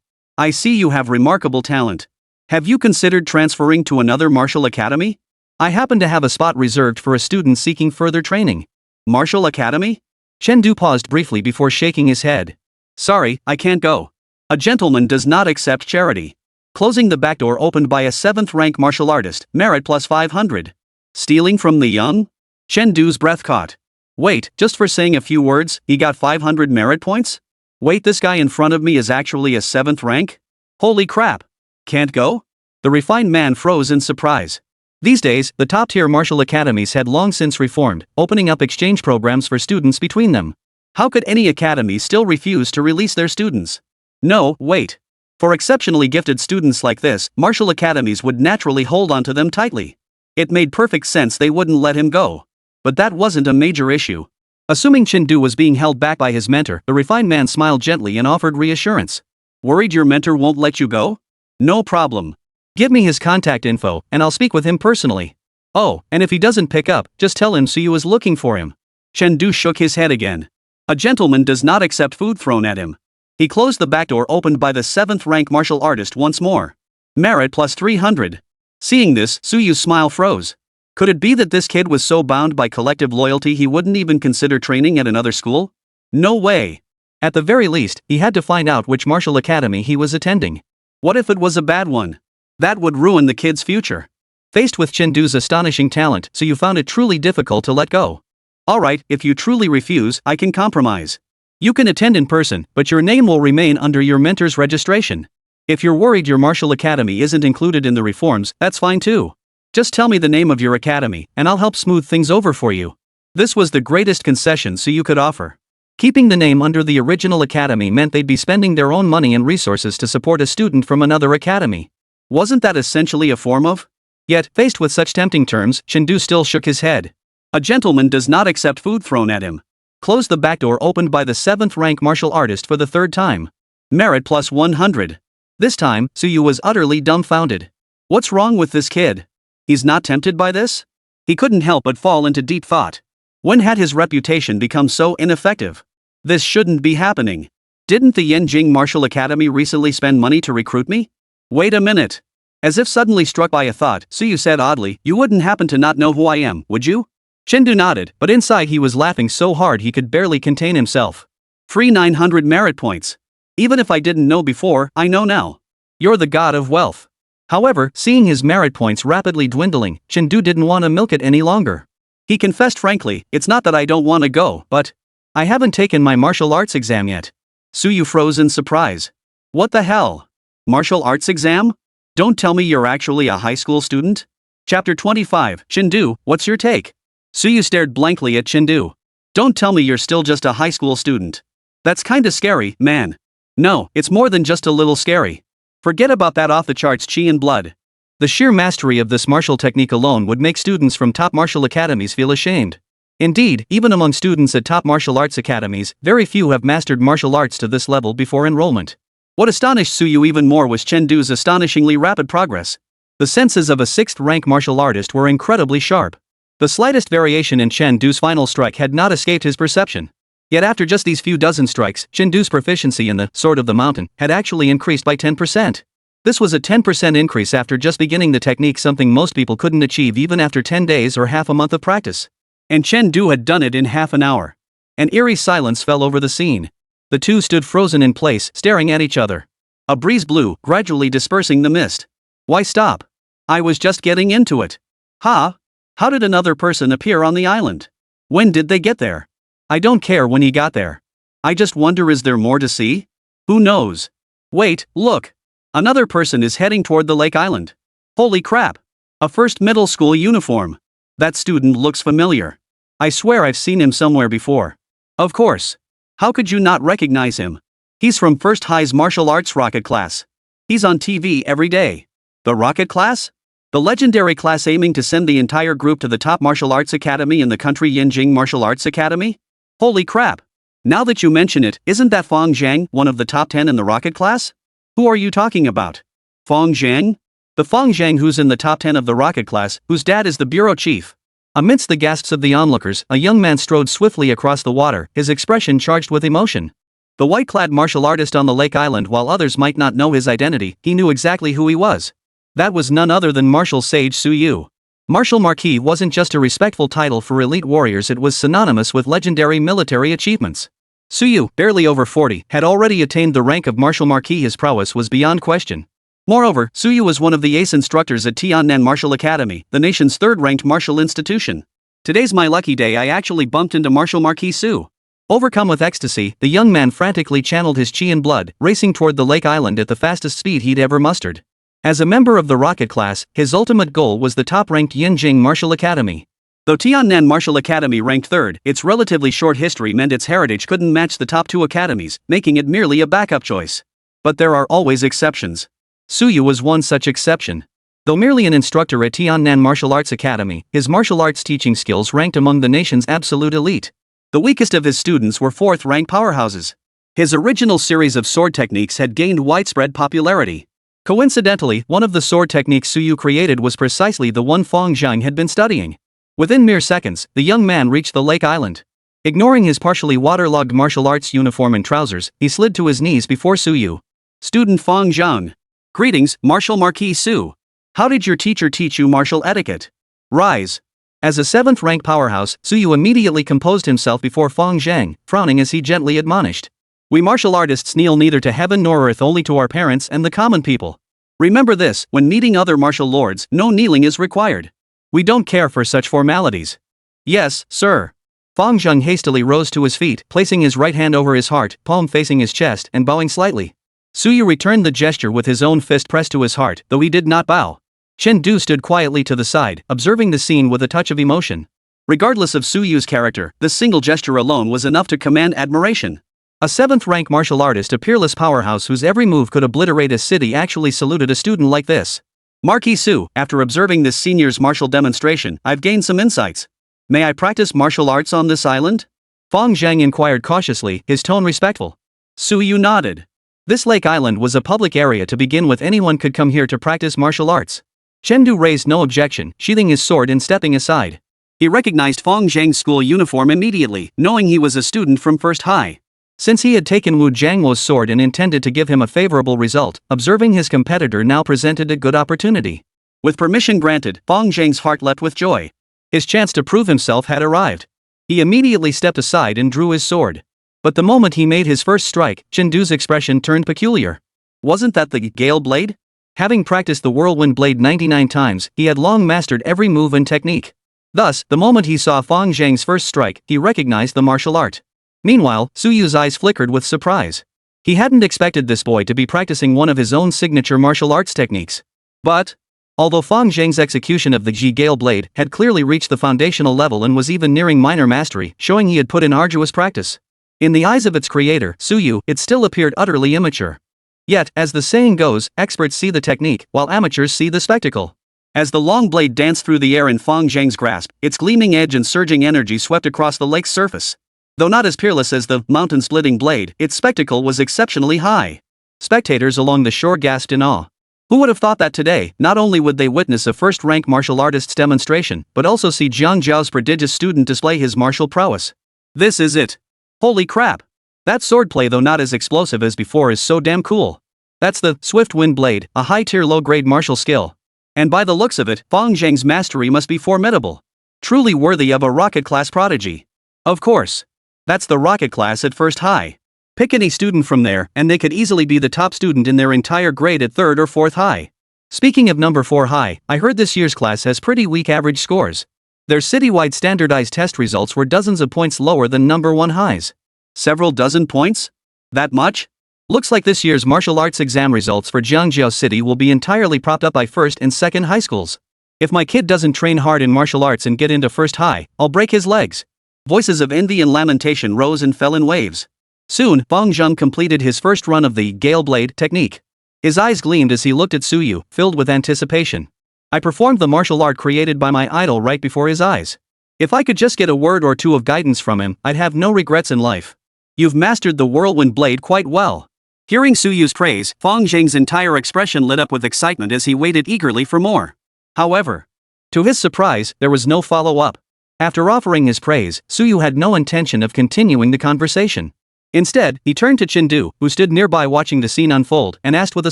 I see you have remarkable talent. Have you considered transferring to another martial academy? I happen to have a spot reserved for a student seeking further training. Martial academy? Chen Du paused briefly before shaking his head. Sorry, I can't go. A gentleman does not accept charity. Closing the back door opened by a 7th-rank martial artist, merit plus 500. Stealing from the young? Chen Du's breath caught. Wait, just for saying a few words, he got 500 merit points? Wait, this guy in front of me is actually a 7th rank? Holy crap. Can't go? The refined man froze in surprise. These days, the top-tier martial academies had long since reformed, opening up exchange programs for students between them. How could any academy still refuse to release their students? No, wait. For exceptionally gifted students like this, martial academies would naturally hold onto them tightly. It made perfect sense they wouldn't let him go. But that wasn't a major issue. Assuming Chen Du was being held back by his mentor, the refined man smiled gently and offered reassurance. Worried your mentor won't let you go? No problem. Give me his contact info, and I'll speak with him personally. Oh, and if he doesn't pick up, just tell him Suyu is looking for him. Chen Du shook his head again. A gentleman does not accept food thrown at him. He closed the back door opened by the 7th-rank martial artist once more. Merit plus 300. Seeing this, Suyu's smile froze. Could it be that this kid was so bound by collective loyalty he wouldn't even consider training at another school? No way. At the very least, he had to find out which martial academy he was attending. What if it was a bad one? That would ruin the kid's future. Faced with Chen Du's astonishing talent, Suyu found it truly difficult to let go. Alright, if you truly refuse, I can compromise. You can attend in person, but your name will remain under your mentor's registration. If you're worried your martial academy isn't included in the reforms, that's fine too. Just tell me the name of your academy, and I'll help smooth things over for you. This was the greatest concession Suyu could offer. Keeping the name under the original academy meant they'd be spending their own money and resources to support a student from another academy. Wasn't that essentially a form of? Yet, faced with such tempting terms, Chen Du still shook his head. A gentleman does not accept food thrown at him. Closed the back door opened by the 7th-rank martial artist for the 3rd time. Merit plus 100. This time, Suyu was utterly dumbfounded. What's wrong with this kid? He's not tempted by this? He couldn't help but fall into deep thought. When had his reputation become so ineffective? This shouldn't be happening. Didn't the Yanjing Martial Academy recently spend money to recruit me? Wait a minute. As if suddenly struck by a thought, Suyu said oddly, you wouldn't happen to not know who I am, would you? Chen Du nodded, but inside he was laughing so hard he could barely contain himself. Free 900 merit points. Even if I didn't know before, I know now. You're the god of wealth. However, seeing his merit points rapidly dwindling, Chen Du didn't want to milk it any longer. He confessed frankly, it's not that I don't want to go, but I haven't taken my martial arts exam yet. Suyu froze in surprise. What the hell? Martial arts exam? Don't tell me you're actually a high school student? Chapter 25, Chen Du, what's your take? Suyu stared blankly at Chen Du. Don't tell me you're still just a high school student. That's kinda scary, man. No, it's more than just a little scary. Forget about that off-the-charts chi and blood. The sheer mastery of this martial technique alone would make students from top martial academies feel ashamed. Indeed, even among students at top martial arts academies, very few have mastered martial arts to this level before enrollment. What astonished Suyu even more was Chen Du's astonishingly rapid progress. The senses of a 6th-rank martial artist were incredibly sharp. The slightest variation in Chen Du's final strike had not escaped his perception. Yet after just these few dozen strikes, Chen Du's proficiency in the Sword of the Mountain had actually increased by 10%. This was a 10% increase after just beginning the technique, something most people couldn't achieve even after 10 days or half a month of practice. And Chen Du had done it in half an hour. An eerie silence fell over the scene. The two stood frozen in place, staring at each other. A breeze blew, gradually dispersing the mist. Why stop? I was just getting into it. Ha! How did another person appear on the island? When did they get there? I don't care when he got there. I just wonder, is there more to see? Who knows? Wait, look. Another person is heading toward the lake island. Holy crap! A first middle school uniform. That student looks familiar. I swear I've seen him somewhere before. Of course. How could you not recognize him? He's from First High's martial arts rocket class. He's on TV every day. The rocket class? The legendary class aiming to send the entire group to the top martial arts academy in the country, Yinjing Martial Arts Academy? Holy crap! Now that you mention it, isn't that Fong Zhang one of the top 10 in the rocket class? Who are you talking about? Fong Zhang? The Fong Zhang who's in the top 10 of the rocket class, whose dad is the bureau chief. Amidst the gasps of the onlookers, a young man strode swiftly across the water, his expression charged with emotion. The white-clad martial artist on the lake island, while others might not know his identity, he knew exactly who he was. That was none other than martial sage Su Yu. Martial Marquis wasn't just a respectful title for elite warriors, it was synonymous with legendary military achievements. Su Yu, barely over 40, had already attained the rank of Martial Marquis. His prowess was beyond question. Moreover, Su Yu was one of the ace instructors at Tiannan Martial Academy, the nation's third-ranked martial institution. Today's my lucky day, I actually bumped into Martial Marquis Su. Overcome with ecstasy, the young man frantically channeled his chi and blood, racing toward the lake island at the fastest speed he'd ever mustered. As a member of the rocket class, his ultimate goal was the top-ranked Yinjing Martial Academy. Though Tiannan Martial Academy ranked third, its relatively short history meant its heritage couldn't match the top two academies, making it merely a backup choice. But there are always exceptions. Su Yu was one such exception. Though merely an instructor at Tiannan Martial Arts Academy, his martial arts teaching skills ranked among the nation's absolute elite. The weakest of his students were fourth-rank powerhouses. His original series of sword techniques had gained widespread popularity. Coincidentally, one of the sword techniques Su Yu created was precisely the one Fong Zhang had been studying. Within mere seconds, the young man reached the lake island. Ignoring his partially waterlogged martial arts uniform and trousers, he slid to his knees before Su Yu. Student Fong Zhang. Greetings, Martial Marquis Su. How did your teacher teach you martial etiquette? Rise. As a 7th-rank powerhouse, Su Yu immediately composed himself before Fong Zhang, frowning as he gently admonished. We martial artists kneel neither to heaven nor earth, only to our parents and the common people. Remember this, when meeting other martial lords, no kneeling is required. We don't care for such formalities. Yes, sir. Fong Zhang hastily rose to his feet, placing his right hand over his heart, palm facing his chest, and bowing slightly. Su Yu returned the gesture with his own fist pressed to his heart, though he did not bow. Chen Du stood quietly to the side, observing the scene with a touch of emotion. Regardless of Su Yu's character, this single gesture alone was enough to command admiration. A 7th-rank martial artist, a peerless powerhouse whose every move could obliterate a city, actually saluted a student like this. Marquis Su, after observing this senior's martial demonstration, I've gained some insights. May I practice martial arts on this island? Fong Zhang inquired cautiously, his tone respectful. Su Yu nodded. This lake island was a public area to begin with, anyone could come here to practice martial arts. Chen Du raised no objection, sheathing his sword and stepping aside. He recognized Fong Zhang's school uniform immediately, knowing he was a student from First High. Since he had taken Wu Jiangwo's sword and intended to give him a favorable result, observing his competitor now presented a good opportunity. With permission granted, Fong Zhang's heart leapt with joy. His chance to prove himself had arrived. He immediately stepped aside and drew his sword. But the moment he made his first strike, Chen Du's expression turned peculiar. Wasn't that the Gale Blade? Having practiced the Whirlwind Blade 99 times, he had long mastered every move and technique. Thus, the moment he saw Fong Zhang's first strike, he recognized the martial art. Meanwhile, Su Yu's eyes flickered with surprise. He hadn't expected this boy to be practicing one of his own signature martial arts techniques. But, although Fong Zhang's execution of the Ji Gale Blade had clearly reached the foundational level and was even nearing minor mastery, showing he had put in arduous practice, in the eyes of its creator, Su Yu, it still appeared utterly immature. Yet, as the saying goes, experts see the technique, while amateurs see the spectacle. As the long blade danced through the air in Fong Zhang's grasp, its gleaming edge and surging energy swept across the lake's surface. Though not as peerless as the mountain-splitting blade, its spectacle was exceptionally high. Spectators along the shore gasped in awe. Who would have thought that today, not only would they witness a first-rank martial artist's demonstration, but also see Jiang Zhao's prodigious student display his martial prowess? This is it. Holy crap. That swordplay, though not as explosive as before, is so damn cool. That's the Swift Wind Blade, a high-tier low-grade martial skill. And by the looks of it, Fang Zhang's mastery must be formidable. Truly worthy of a rocket-class prodigy. Of course. That's the rocket class at first high. Pick any student from there, and they could easily be the top student in their entire grade at 3rd or 4th high. Speaking of number 4 high, I heard this year's class has pretty weak average scores. Their citywide standardized test results were dozens of points lower than number 1 highs. Several dozen points? That much? Looks like this year's martial arts exam results for Jiangzhou City will be entirely propped up by 1st and 2nd high schools. If my kid doesn't train hard in martial arts and get into 1st high, I'll break his legs. Voices of envy and lamentation rose and fell in waves. Soon, Fang Zhang completed his first run of the Gale Blade technique. His eyes gleamed as he looked at Suyu, filled with anticipation. I performed the martial art created by my idol right before his eyes. If I could just get a word or two of guidance from him, I'd have no regrets in life. You've mastered the whirlwind blade quite well. Hearing Suyu's praise, Fang Zhang's entire expression lit up with excitement as he waited eagerly for more. However, to his surprise, there was no follow-up. After offering his praise, Suyu had no intention of continuing the conversation. Instead, he turned to Chen, who stood nearby watching the scene unfold, and asked with a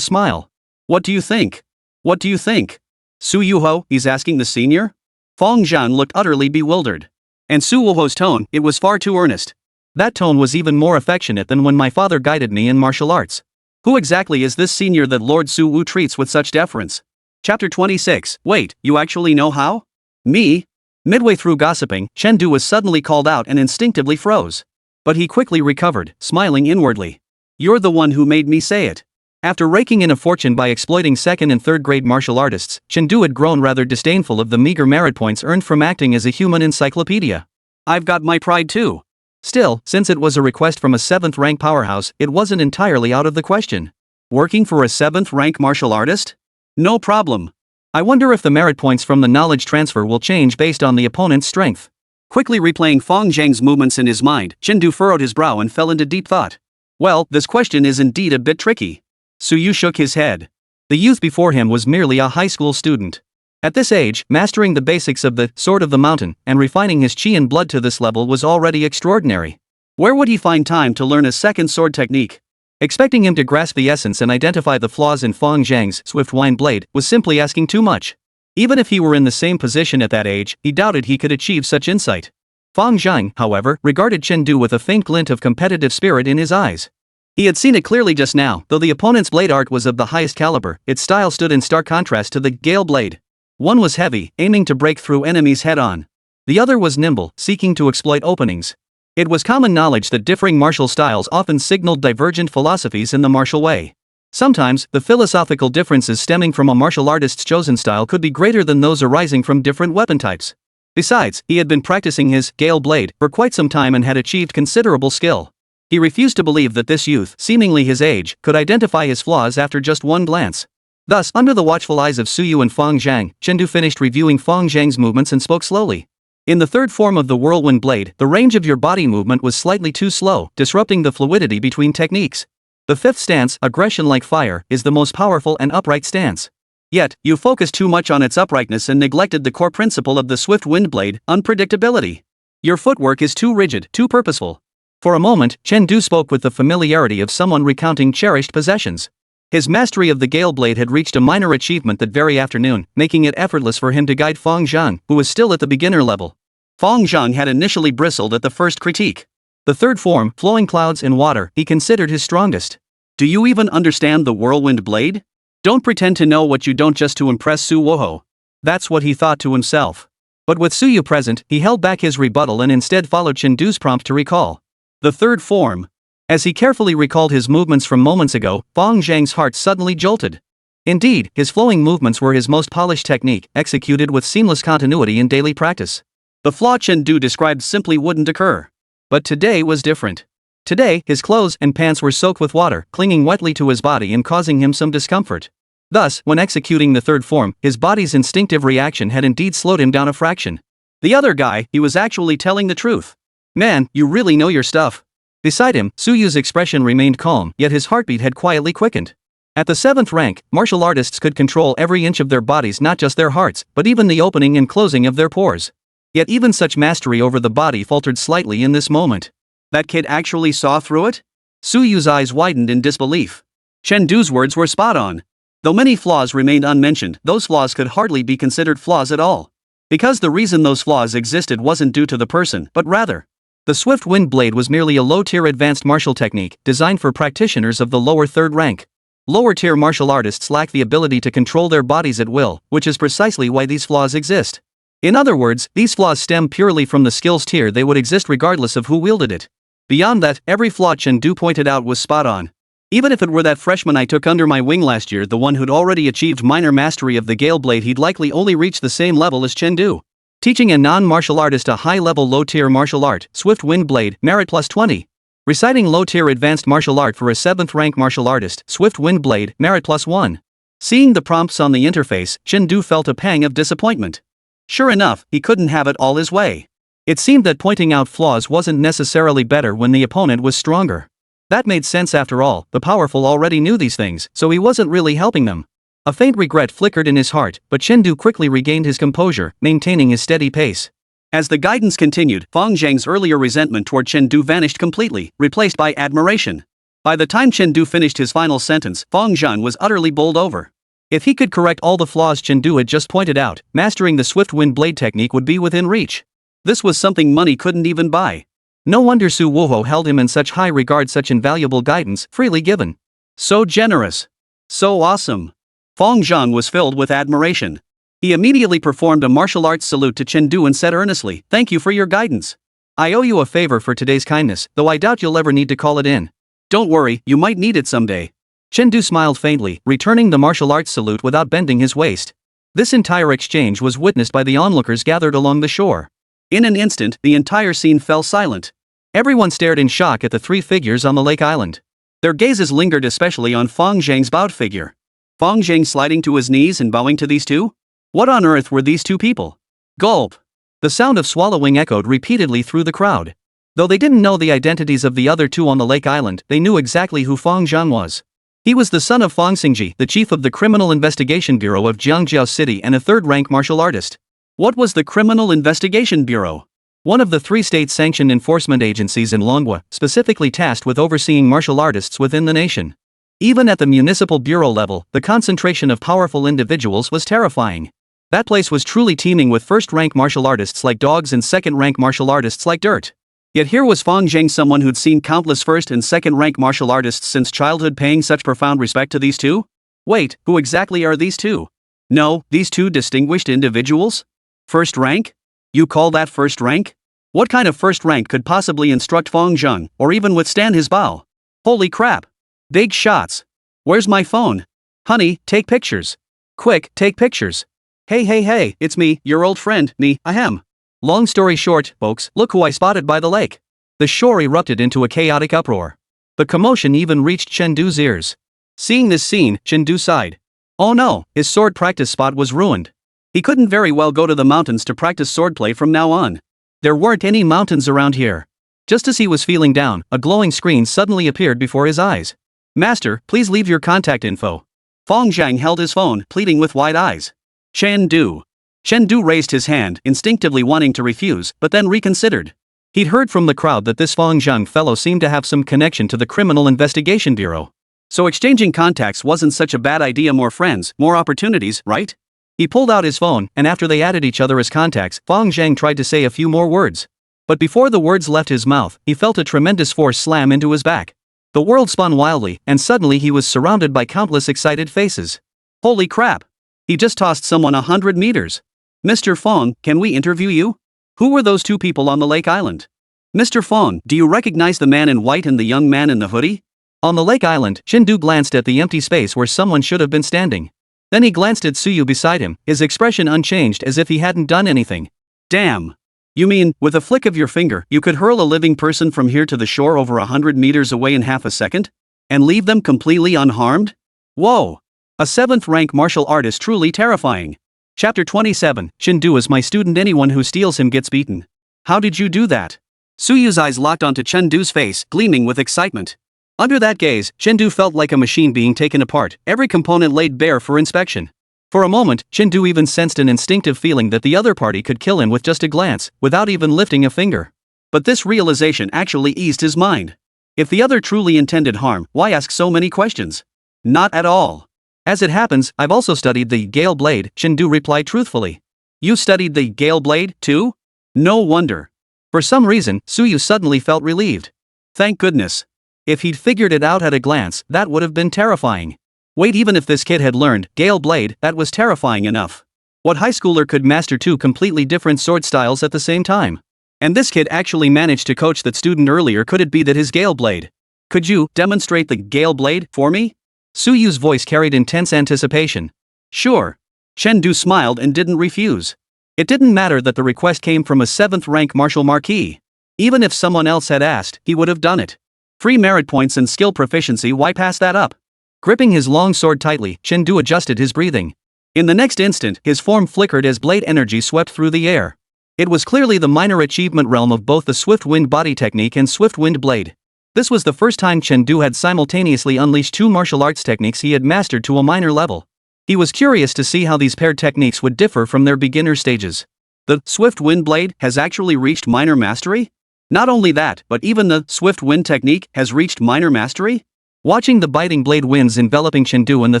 smile. What do you think? What do you think? Suyu-ho, he's asking the senior? Fang Zhang looked utterly bewildered. And Suyu-ho's tone, it was far too earnest. That tone was even more affectionate than when my father guided me in martial arts. Who exactly is this senior that Lord Suyu treats with such deference? Chapter 26, Wait, you actually know how? Me? Midway through gossiping, Chen was suddenly called out and instinctively froze. But he quickly recovered, smiling inwardly. You're the one who made me say it. After raking in a fortune by exploiting 2nd and 3rd grade martial artists, Chen had grown rather disdainful of the meager merit points earned from acting as a human encyclopedia. I've got my pride too. Still, since it was a request from a 7th rank powerhouse, it wasn't entirely out of the question. Working for a 7th rank martial artist? No problem. I wonder if the merit points from the knowledge transfer will change based on the opponent's strength. Quickly replaying Fang Zhang's movements in his mind, Chen furrowed his brow and fell into deep thought. Well, this question is indeed a bit tricky. Suyu shook his head. The youth before him was merely a high school student. At this age, mastering the basics of the Sword of the Mountain and refining his chi and blood to this level was already extraordinary. Where would he find time to learn a second sword technique? Expecting him to grasp the essence and identify the flaws in Fang Zhang's Swift Wind Blade was simply asking too much. Even if he were in the same position at that age, he doubted he could achieve such insight. Fang Zhang, however, regarded Chen with a faint glint of competitive spirit in his eyes. He had seen it clearly just now. Though the opponent's blade art was of the highest caliber, its style stood in stark contrast to the Gale Blade. One was heavy, aiming to break through enemies head-on. The other was nimble, seeking to exploit openings. It was common knowledge that differing martial styles often signaled divergent philosophies in the martial way. Sometimes, the philosophical differences stemming from a martial artist's chosen style could be greater than those arising from different weapon types. Besides, he had been practicing his Gale Blade for quite some time and had achieved considerable skill. He refused to believe that this youth, seemingly his age, could identify his flaws after just one glance. Thus, under the watchful eyes of Suyu and Fang Zhang, Chen finished reviewing Fang Zhang's movements and spoke slowly. In the 3rd form of the Whirlwind Blade, the range of your body movement was slightly too slow, disrupting the fluidity between techniques. The 5th stance, Aggression Like Fire, is the most powerful and upright stance. Yet, you focused too much on its uprightness and neglected the core principle of the Swift Wind Blade, unpredictability. Your footwork is too rigid, too purposeful. For a moment, Chen spoke with the familiarity of someone recounting cherished possessions. His mastery of the Gale Blade had reached a minor achievement that very afternoon, making it effortless for him to guide Fang Zhang, who was still at the beginner level. Fang Zhang had initially bristled at the first critique. The 3rd form, Flowing Clouds in Water, he considered his strongest. Do you even understand the Whirlwind Blade? Don't pretend to know what you don't just to impress Suyu-ho. That's what he thought to himself. But with Suyu present, he held back his rebuttal and instead followed Chen prompt to recall. The 3rd form. As he carefully recalled his movements from moments ago, Fang Zhang's heart suddenly jolted. Indeed, his flowing movements were his most polished technique, executed with seamless continuity in daily practice. The flaw Chen described simply wouldn't occur. But today was different. Today, his clothes and pants were soaked with water, clinging wetly to his body and causing him some discomfort. Thus, when executing the 3rd form, his body's instinctive reaction had indeed slowed him down a fraction. The other guy, he was actually telling the truth. Man, you really know your stuff. Beside him, Suyu's expression remained calm, yet his heartbeat had quietly quickened. At the 7th rank, martial artists could control every inch of their bodies, not just their hearts, but even the opening and closing of their pores. Yet even such mastery over the body faltered slightly in this moment. That kid actually saw through it? Su Yu's eyes widened in disbelief. Chen Du's words were spot on. Though many flaws remained unmentioned, those flaws could hardly be considered flaws at all. Because the reason those flaws existed wasn't due to the person, but rather, the swift wind blade was merely a low-tier advanced martial technique designed for practitioners of the lower 3rd rank. Lower-tier martial artists lack the ability to control their bodies at will, which is precisely why these flaws exist. In other words, these flaws stem purely from the skills tier. They would exist regardless of who wielded it. Beyond that, every flaw Chen Du pointed out was spot on. Even if it were that freshman I took under my wing last year, the one who'd already achieved minor mastery of the Gale Blade, he'd likely only reach the same level as Chen Du. Teaching a non-martial artist a high-level low-tier martial art, Swift Wind Blade, merit plus 20. Reciting low-tier advanced martial art for a 7th rank martial artist, Swift Wind Blade, merit plus 1. Seeing the prompts on the interface, Chen Du felt a pang of disappointment. Sure enough, he couldn't have it all his way. It seemed that pointing out flaws wasn't necessarily better when the opponent was stronger. That made sense after all, the powerful already knew these things, so he wasn't really helping them. A faint regret flickered in his heart, but Chen Du quickly regained his composure, maintaining his steady pace. As the guidance continued, Fang Zhang's earlier resentment toward Chen Du vanished completely, replaced by admiration. By the time Chen Du finished his final sentence, Fang Zhang was utterly bowled over. If he could correct all the flaws Chen Du had just pointed out, mastering the swift wind blade technique would be within reach. This was something money couldn't even buy. No wonder Su Wuho held him in such high regard, such invaluable guidance, freely given. So generous. So awesome. Fang Zhang was filled with admiration. He immediately performed a martial arts salute to Chen Du and said earnestly, "Thank you for your guidance. I owe you a favor for today's kindness, though I doubt you'll ever need to call it in. Don't worry, you might need it someday." Chen Du smiled faintly, returning the martial arts salute without bending his waist. This entire exchange was witnessed by the onlookers gathered along the shore. In an instant, the entire scene fell silent. Everyone stared in shock at the 3 figures on the lake island. Their gazes lingered especially on Fang Zhang's bowed figure. Fang Zhang sliding to his knees and bowing to these two? What on earth were these two people? Gulp! The sound of swallowing echoed repeatedly through the crowd. Though they didn't know the identities of the other two on the lake island, they knew exactly who Fang Zhang was. He was the son of Fang Xingji, the chief of the Criminal Investigation Bureau of Jiangjiao City and a 3rd-rank martial artist. What was the Criminal Investigation Bureau? One of the 3 state-sanctioned enforcement agencies in Longwa, specifically tasked with overseeing martial artists within the nation. Even at the municipal bureau level, the concentration of powerful individuals was terrifying. That place was truly teeming with 1st-rank martial artists like dogs and 2nd-rank martial artists like dirt. Yet here was Fang Zhang, someone who'd seen countless 1st and 2nd-rank martial artists since childhood, paying such profound respect to these two? Wait, who exactly are these two? No, these two distinguished individuals? 1st rank? You call that 1st rank? What kind of 1st rank could possibly instruct Fang Zhang, or even withstand his bow? Holy crap! Big shots! Where's my phone? Honey, take pictures. Quick, take pictures. Hey, it's me, your old friend, me, ahem. Long story short, folks, look who I spotted by the lake. The shore erupted into a chaotic uproar. The commotion even reached Chen Du's ears. Seeing this scene, Chen Du sighed. Oh no, his sword practice spot was ruined. He couldn't very well go to the mountains to practice swordplay from now on. There weren't any mountains around here. Just as he was feeling down, a glowing screen suddenly appeared before his eyes. Master, please leave your contact info. Fang Zhang held his phone, pleading with wide eyes. Chen Du. Chen Du raised his hand, instinctively wanting to refuse, but then reconsidered. He'd heard from the crowd that this Fang Zhang fellow seemed to have some connection to the Criminal Investigation Bureau. So exchanging contacts wasn't such a bad idea. More friends, more opportunities, right? He pulled out his phone, and after they added each other as contacts, Fang Zhang tried to say a few more words. But before the words left his mouth, he felt a tremendous force slam into his back. The world spun wildly, and suddenly he was surrounded by countless excited faces. Holy crap! He just tossed someone 100 meters. Mr. Fang, can we interview you? Who were those two people on the lake island? Mr. Fang, do you recognize the man in white and the young man in the hoodie? On the lake island, Chen Du glanced at the empty space where someone should have been standing. Then he glanced at Suyu beside him, his expression unchanged as if he hadn't done anything. Damn! You mean, with a flick of your finger, you could hurl a living person from here to the shore over 100 meters away in half a second? And leave them completely unharmed? Whoa! A 7th rank martial art is truly terrifying. Chapter 27, Chen Du is my student. Anyone who steals him gets beaten. How did you do that? Suyu's eyes locked onto Chen Du's face, gleaming with excitement. Under that gaze, Chengdu felt like a machine being taken apart, every component laid bare for inspection. For a moment, Chengdu even sensed an instinctive feeling that the other party could kill him with just a glance, without even lifting a finger. But this realization actually eased his mind. If the other truly intended harm, why ask so many questions? Not at all. As it happens, I've also studied the Gale Blade, Chengdu replied truthfully. You studied the Gale Blade, too? No wonder. For some reason, Suyu suddenly felt relieved. Thank goodness. If he'd figured it out at a glance, that would have been terrifying. Wait, even if this kid had learned Gale Blade, that was terrifying enough. What high schooler could master two completely different sword styles at the same time? And this kid actually managed to coach that student earlier. Could it be that his Gale Blade? Could you demonstrate the Gale Blade for me? Suyu's voice carried intense anticipation. Sure. Chengdu smiled and didn't refuse. It didn't matter that the request came from a 7th rank martial marquis. Even if someone else had asked, he would have done it. Free merit points and skill proficiency, why pass that up? Gripping his long sword tightly, Chengdu adjusted his breathing. In the next instant, his form flickered as blade energy swept through the air. It was clearly the minor achievement realm of both the swift wind body technique and swift wind blade. This was the first time Chengdu had simultaneously unleashed two martial arts techniques he had mastered to a minor level. He was curious to see how these paired techniques would differ from their beginner stages. The swift wind blade has actually reached minor mastery? Not only that, but even the swift wind technique has reached minor mastery? Watching the biting blade winds enveloping Chengdu and the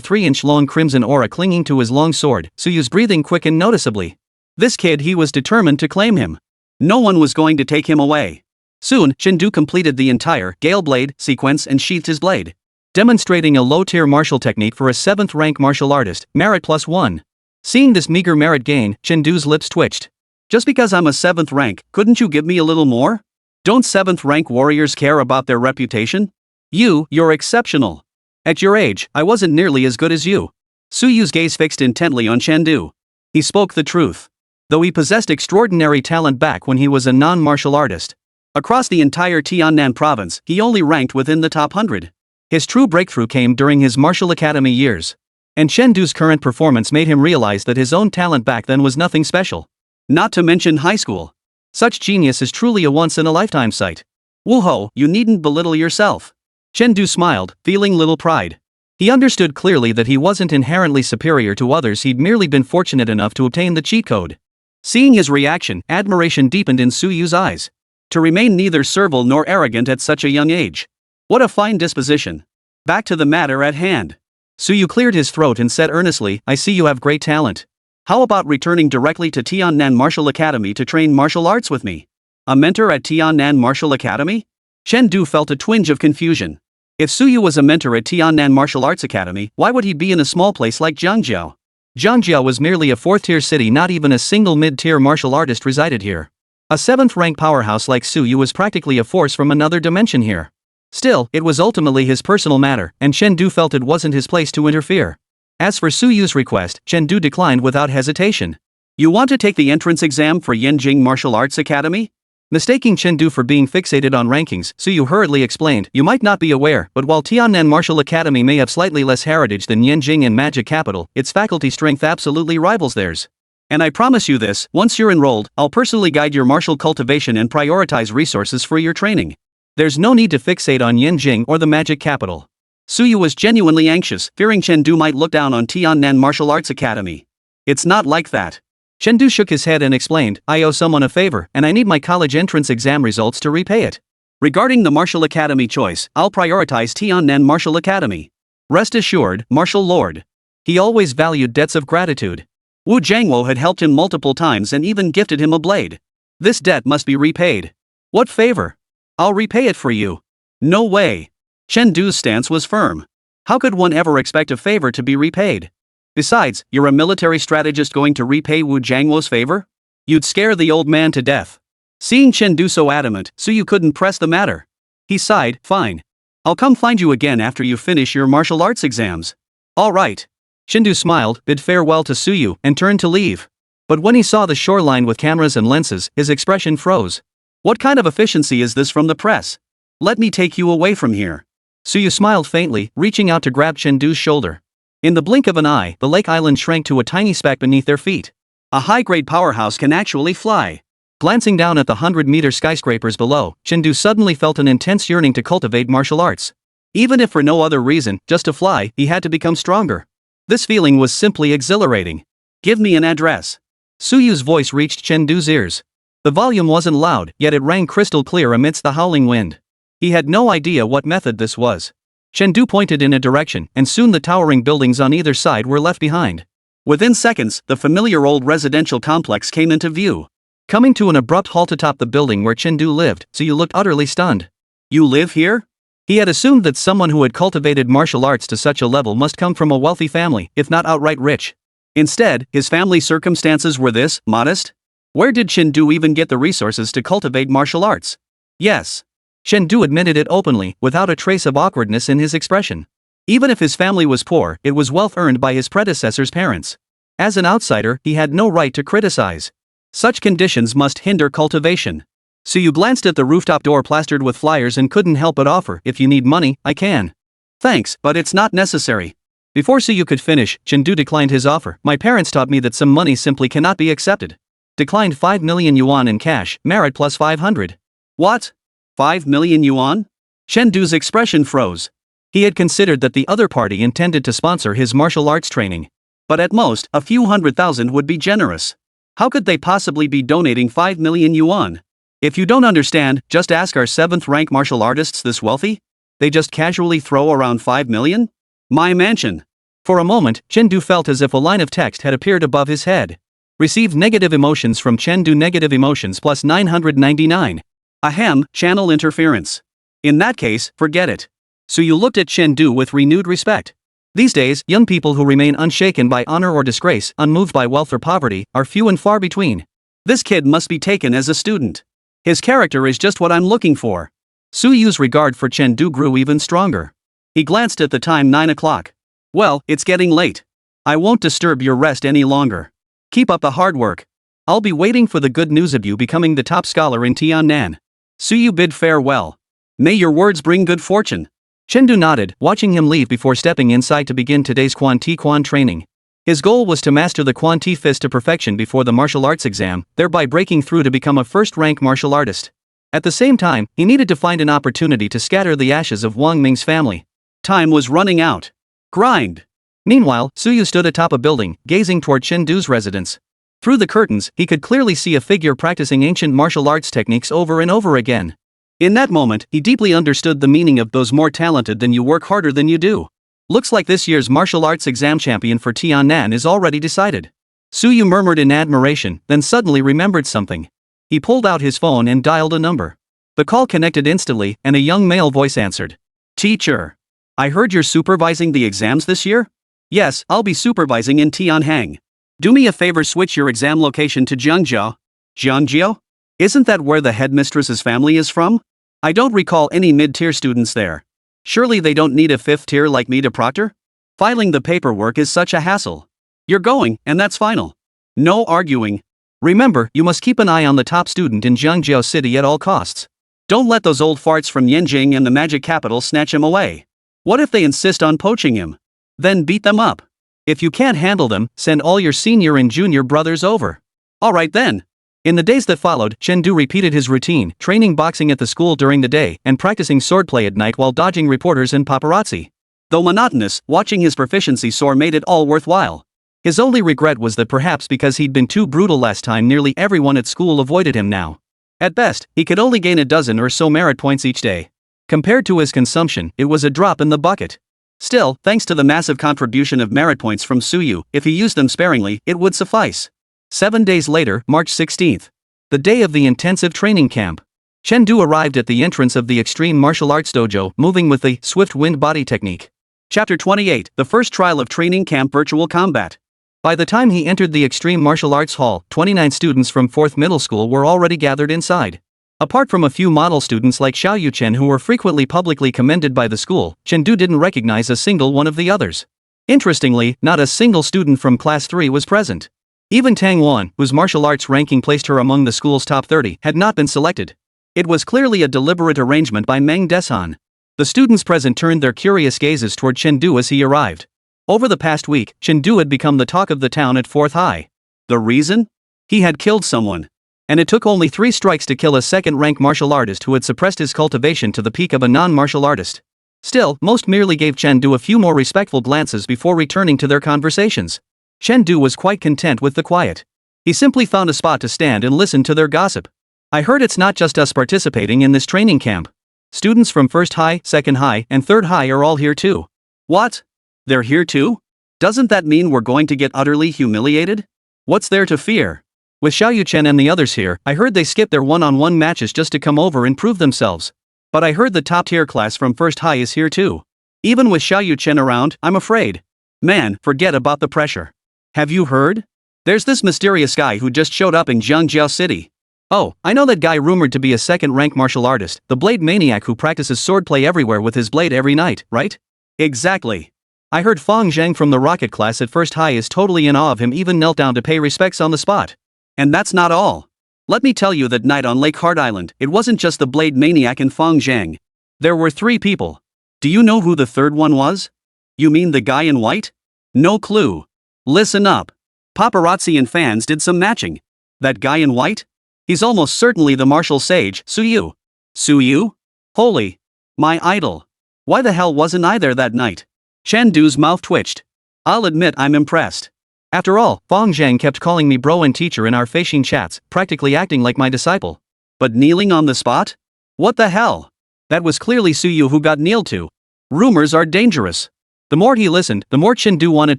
3-inch-long crimson aura clinging to his long sword, Suyu's breathing quickened noticeably. This kid, he was determined to claim him. No one was going to take him away. Soon, Chengdu completed the entire Gale Blade sequence and sheathed his blade, demonstrating a low-tier martial technique for a 7th-rank martial artist, merit +1. Seeing this meager merit gain, Chengdu's lips twitched. Just because I'm a 7th rank, couldn't you give me a little more? Don't 7th rank warriors care about their reputation? You're exceptional. At your age, I wasn't nearly as good as you. Suyu's gaze fixed intently on Chengdu. He spoke the truth. Though he possessed extraordinary talent back when he was a non-martial artist, across the entire Tiannan province, he only ranked within the top 100. His true breakthrough came during his martial academy years. And Chengdu's current performance made him realize that his own talent back then was nothing special. Not to mention high school. Such genius is truly a once-in-a-lifetime sight. Wooho, you needn't belittle yourself. Chengdu smiled, feeling little pride. He understood clearly that he wasn't inherently superior to others, he'd merely been fortunate enough to obtain the cheat code. Seeing his reaction, admiration deepened in Suyu's eyes. To remain neither servile nor arrogant at such a young age. What a fine disposition. Back to the matter at hand. Suyu cleared his throat and said earnestly, I see you have great talent. How about returning directly to Tiannan Martial Academy to train martial arts with me? A mentor at Tiannan Martial Academy? Chengdu felt a twinge of confusion. If Suyu was a mentor at Tiannan Martial Arts Academy, why would he be in a small place like Zhangjiao? Zhangjiao was merely a 4th-tier city, not even a single mid-tier martial artist resided here. A 7th-rank powerhouse like Suyu was practically a force from another dimension here. Still, it was ultimately his personal matter, and Chengdu felt it wasn't his place to interfere. As for Suyu's request, Chengdu declined without hesitation. You want to take the entrance exam for Yanjing Martial Arts Academy? Mistaking Chengdu for being fixated on rankings, Suyu hurriedly explained, you might not be aware, but while Tiannan Martial Academy may have slightly less heritage than Yanjing and Magic Capital, its faculty strength absolutely rivals theirs. And I promise you this, once you're enrolled, I'll personally guide your martial cultivation and prioritize resources for your training. There's no need to fixate on Yanjing or the Magic Capital. Suyu was genuinely anxious, fearing Chengdu might look down on Tiannan Martial Arts Academy. It's not like that. Chengdu shook his head and explained, I owe someone a favor, and I need my college entrance exam results to repay it. Regarding the Martial Academy choice, I'll prioritize Tiannan Martial Academy. Rest assured, Martial Lord. He always valued debts of gratitude. Wu Jiangwo had helped him multiple times and even gifted him a blade. This debt must be repaid. What favor? I'll repay it for you. No way. Chengdu's stance was firm. How could one ever expect a favor to be repaid? Besides, you're a military strategist going to repay Wu Jiangwo's favor? You'd scare the old man to death. Seeing Chengdu so adamant, Suyu couldn't press the matter. He sighed, fine. I'll come find you again after you finish your martial arts exams. All right. Chengdu smiled, bid farewell to Suyu, and turned to leave. But when he saw the shoreline with cameras and lenses, his expression froze. What kind of efficiency is this from the press? Let me take you away from here. Suyu smiled faintly, reaching out to grab Chengdu's shoulder. In the blink of an eye, the lake island shrank to a tiny speck beneath their feet. A high-grade powerhouse can actually fly. Glancing down at the 100-meter skyscrapers below, Chengdu suddenly felt an intense yearning to cultivate martial arts. Even if for no other reason, just to fly, he had to become stronger. This feeling was simply exhilarating. Give me an address. Suyu's voice reached Chengdu's ears. The volume wasn't loud, yet it rang crystal clear amidst the howling wind. He had no idea what method this was. Chengdu pointed in a direction, and soon the towering buildings on either side were left behind. Within seconds, the familiar old residential complex came into view. Coming to an abrupt halt atop the building where Chengdu lived, Suyu looked utterly stunned. You live here? He had assumed that someone who had cultivated martial arts to such a level must come from a wealthy family, if not outright rich. Instead, his family's circumstances were this, modest? Where did Chengdu even get the resources to cultivate martial arts? Yes. Chengdu admitted it openly, without a trace of awkwardness in his expression. Even if his family was poor, it was wealth earned by his predecessor's parents. As an outsider, he had no right to criticize. Such conditions must hinder cultivation. Suyu glanced at the rooftop door plastered with flyers and couldn't help but offer, if you need money, I can. Thanks, but it's not necessary. Before Suyu could finish, Chengdu declined his offer. My parents taught me that some money simply cannot be accepted. Declined 5 million yuan in cash, merit plus 500. What? 5 million yuan? Chengdu's expression froze. He had considered that the other party intended to sponsor his martial arts training. But at most, a few 100,000 would be generous. How could they possibly be donating 5 million yuan? If you don't understand, just ask our 7th-rank martial artists this wealthy? They just casually throw around 5 million? My mansion. For a moment, Chengdu felt as if a line of text had appeared above his head. Received negative emotions from Chengdu negative emotions plus 999. Ahem, channel interference. In that case, forget it. Suyu looked at Chengdu with renewed respect. These days, young people who remain unshaken by honor or disgrace, unmoved by wealth or poverty, are few and far between. This kid must be taken as a student. His character is just what I'm looking for. Suyu's regard for Chengdu grew even stronger. He glanced at the time 9 o'clock. Well, it's getting late. I won't disturb your rest any longer. Keep up the hard work. I'll be waiting for the good news of you becoming the top scholar in Tiannan. Suyu bid farewell. May your words bring good fortune. Chengdu nodded, watching him leave before stepping inside to begin today's Quan Ti Quan training. His goal was to master the Quan Ti fist to perfection before the martial arts exam, thereby breaking through to become a first-rank martial artist. At the same time, he needed to find an opportunity to scatter the ashes of Wang Ming's family. Time was running out. Grind. Meanwhile, Suyu stood atop a building, gazing toward Chengdu's residence. Through the curtains, he could clearly see a figure practicing ancient martial arts techniques over and over again. In that moment, he deeply understood the meaning of those more talented than you work harder than you do. Looks like this year's martial arts exam champion for Tiannan is already decided. Suyu murmured in admiration, then suddenly remembered something. He pulled out his phone and dialed a number. The call connected instantly, and a young male voice answered. Teacher. I heard you're supervising the exams this year? Yes, I'll be supervising in Tianhang. Do me a favor, switch your exam location to Jiangzhou. Jiangzhou? Isn't that where the headmistress's family is from? I don't recall any mid-tier students there. Surely they don't need a 5th tier like me to proctor? Filing the paperwork is such a hassle. You're going, and that's final. No arguing. Remember, you must keep an eye on the top student in Jiangzhou City at all costs. Don't let those old farts from Yanjing and the magic capital snatch him away. What if they insist on poaching him? Then beat them up. If you can't handle them, send all your senior and junior brothers over. Alright then. In the days that followed, Chengdu repeated his routine, training boxing at the school during the day and practicing swordplay at night while dodging reporters and paparazzi. Though monotonous, watching his proficiency soar made it all worthwhile. His only regret was that perhaps because he'd been too brutal last time, nearly everyone at school avoided him now. At best, he could only gain a dozen or so merit points each day. Compared to his consumption, it was a drop in the bucket. Still, thanks to the massive contribution of merit points from Suyu, if he used them sparingly, it would suffice. 7 days later, March 16th. The day of the intensive training camp. Chengdu arrived at the entrance of the Extreme Martial Arts Dojo, moving with the Swift Wind Body Technique. Chapter 28, the first trial of training camp virtual combat. By the time he entered the Extreme Martial Arts Hall, 29 students from 4th Middle School were already gathered inside. Apart from a few model students like Xiaoyu Chen who were frequently publicly commended by the school, Chengdu didn't recognize a single one of the others. Interestingly, not a single student from Class 3 was present. Even Tang Wan, whose martial arts ranking placed her among the school's top 30, had not been selected. It was clearly a deliberate arrangement by Meng Desan. The students present turned their curious gazes toward Chengdu as he arrived. Over the past week, Chengdu had become the talk of the town at 4th High. The reason? He had killed someone. And it took only 3 strikes to kill a second-rank martial artist who had suppressed his cultivation to the peak of a non-martial artist. Still, most merely gave Chen Du a few more respectful glances before returning to their conversations. Chen Du was quite content with the quiet. He simply found a spot to stand and listen to their gossip. I heard it's not just us participating in this training camp. Students from first high, second high, and third high are all here too. What? They're here too? Doesn't that mean we're going to get utterly humiliated? What's there to fear? With Xiaoyu Chen and the others here, I heard they skipped their one-on-one matches just to come over and prove themselves. But I heard the top-tier class from first high is here too. Even with Xiaoyu Chen around, I'm afraid. Man, forget about the pressure. Have you heard? There's this mysterious guy who just showed up in Jiangjiao City. Oh, I know that guy rumored to be a second-rank martial artist, the blade maniac who practices swordplay everywhere with his blade every night, right? Exactly. I heard Fang Zhang from the rocket class at first high is totally in awe of him, even knelt down to pay respects on the spot. And that's not all. Let me tell you that night on Lake Heart Island, it wasn't just the blade maniac and Fang Zhang. There were 3 people. Do you know who the third one was? You mean the guy in white? No clue. Listen up. Paparazzi and fans did some matching. That guy in white? He's almost certainly the martial sage, Su Yu. Su Yu? Holy. My idol. Why the hell wasn't I there that night? Chen Du's mouth twitched. I'll admit I'm impressed. After all, Fang Zhang kept calling me bro and teacher in our Feixing chats, practically acting like my disciple. But kneeling on the spot? What the hell? That was clearly Su Yu who got kneeled to. Rumors are dangerous. The more he listened, the more Chen Du wanted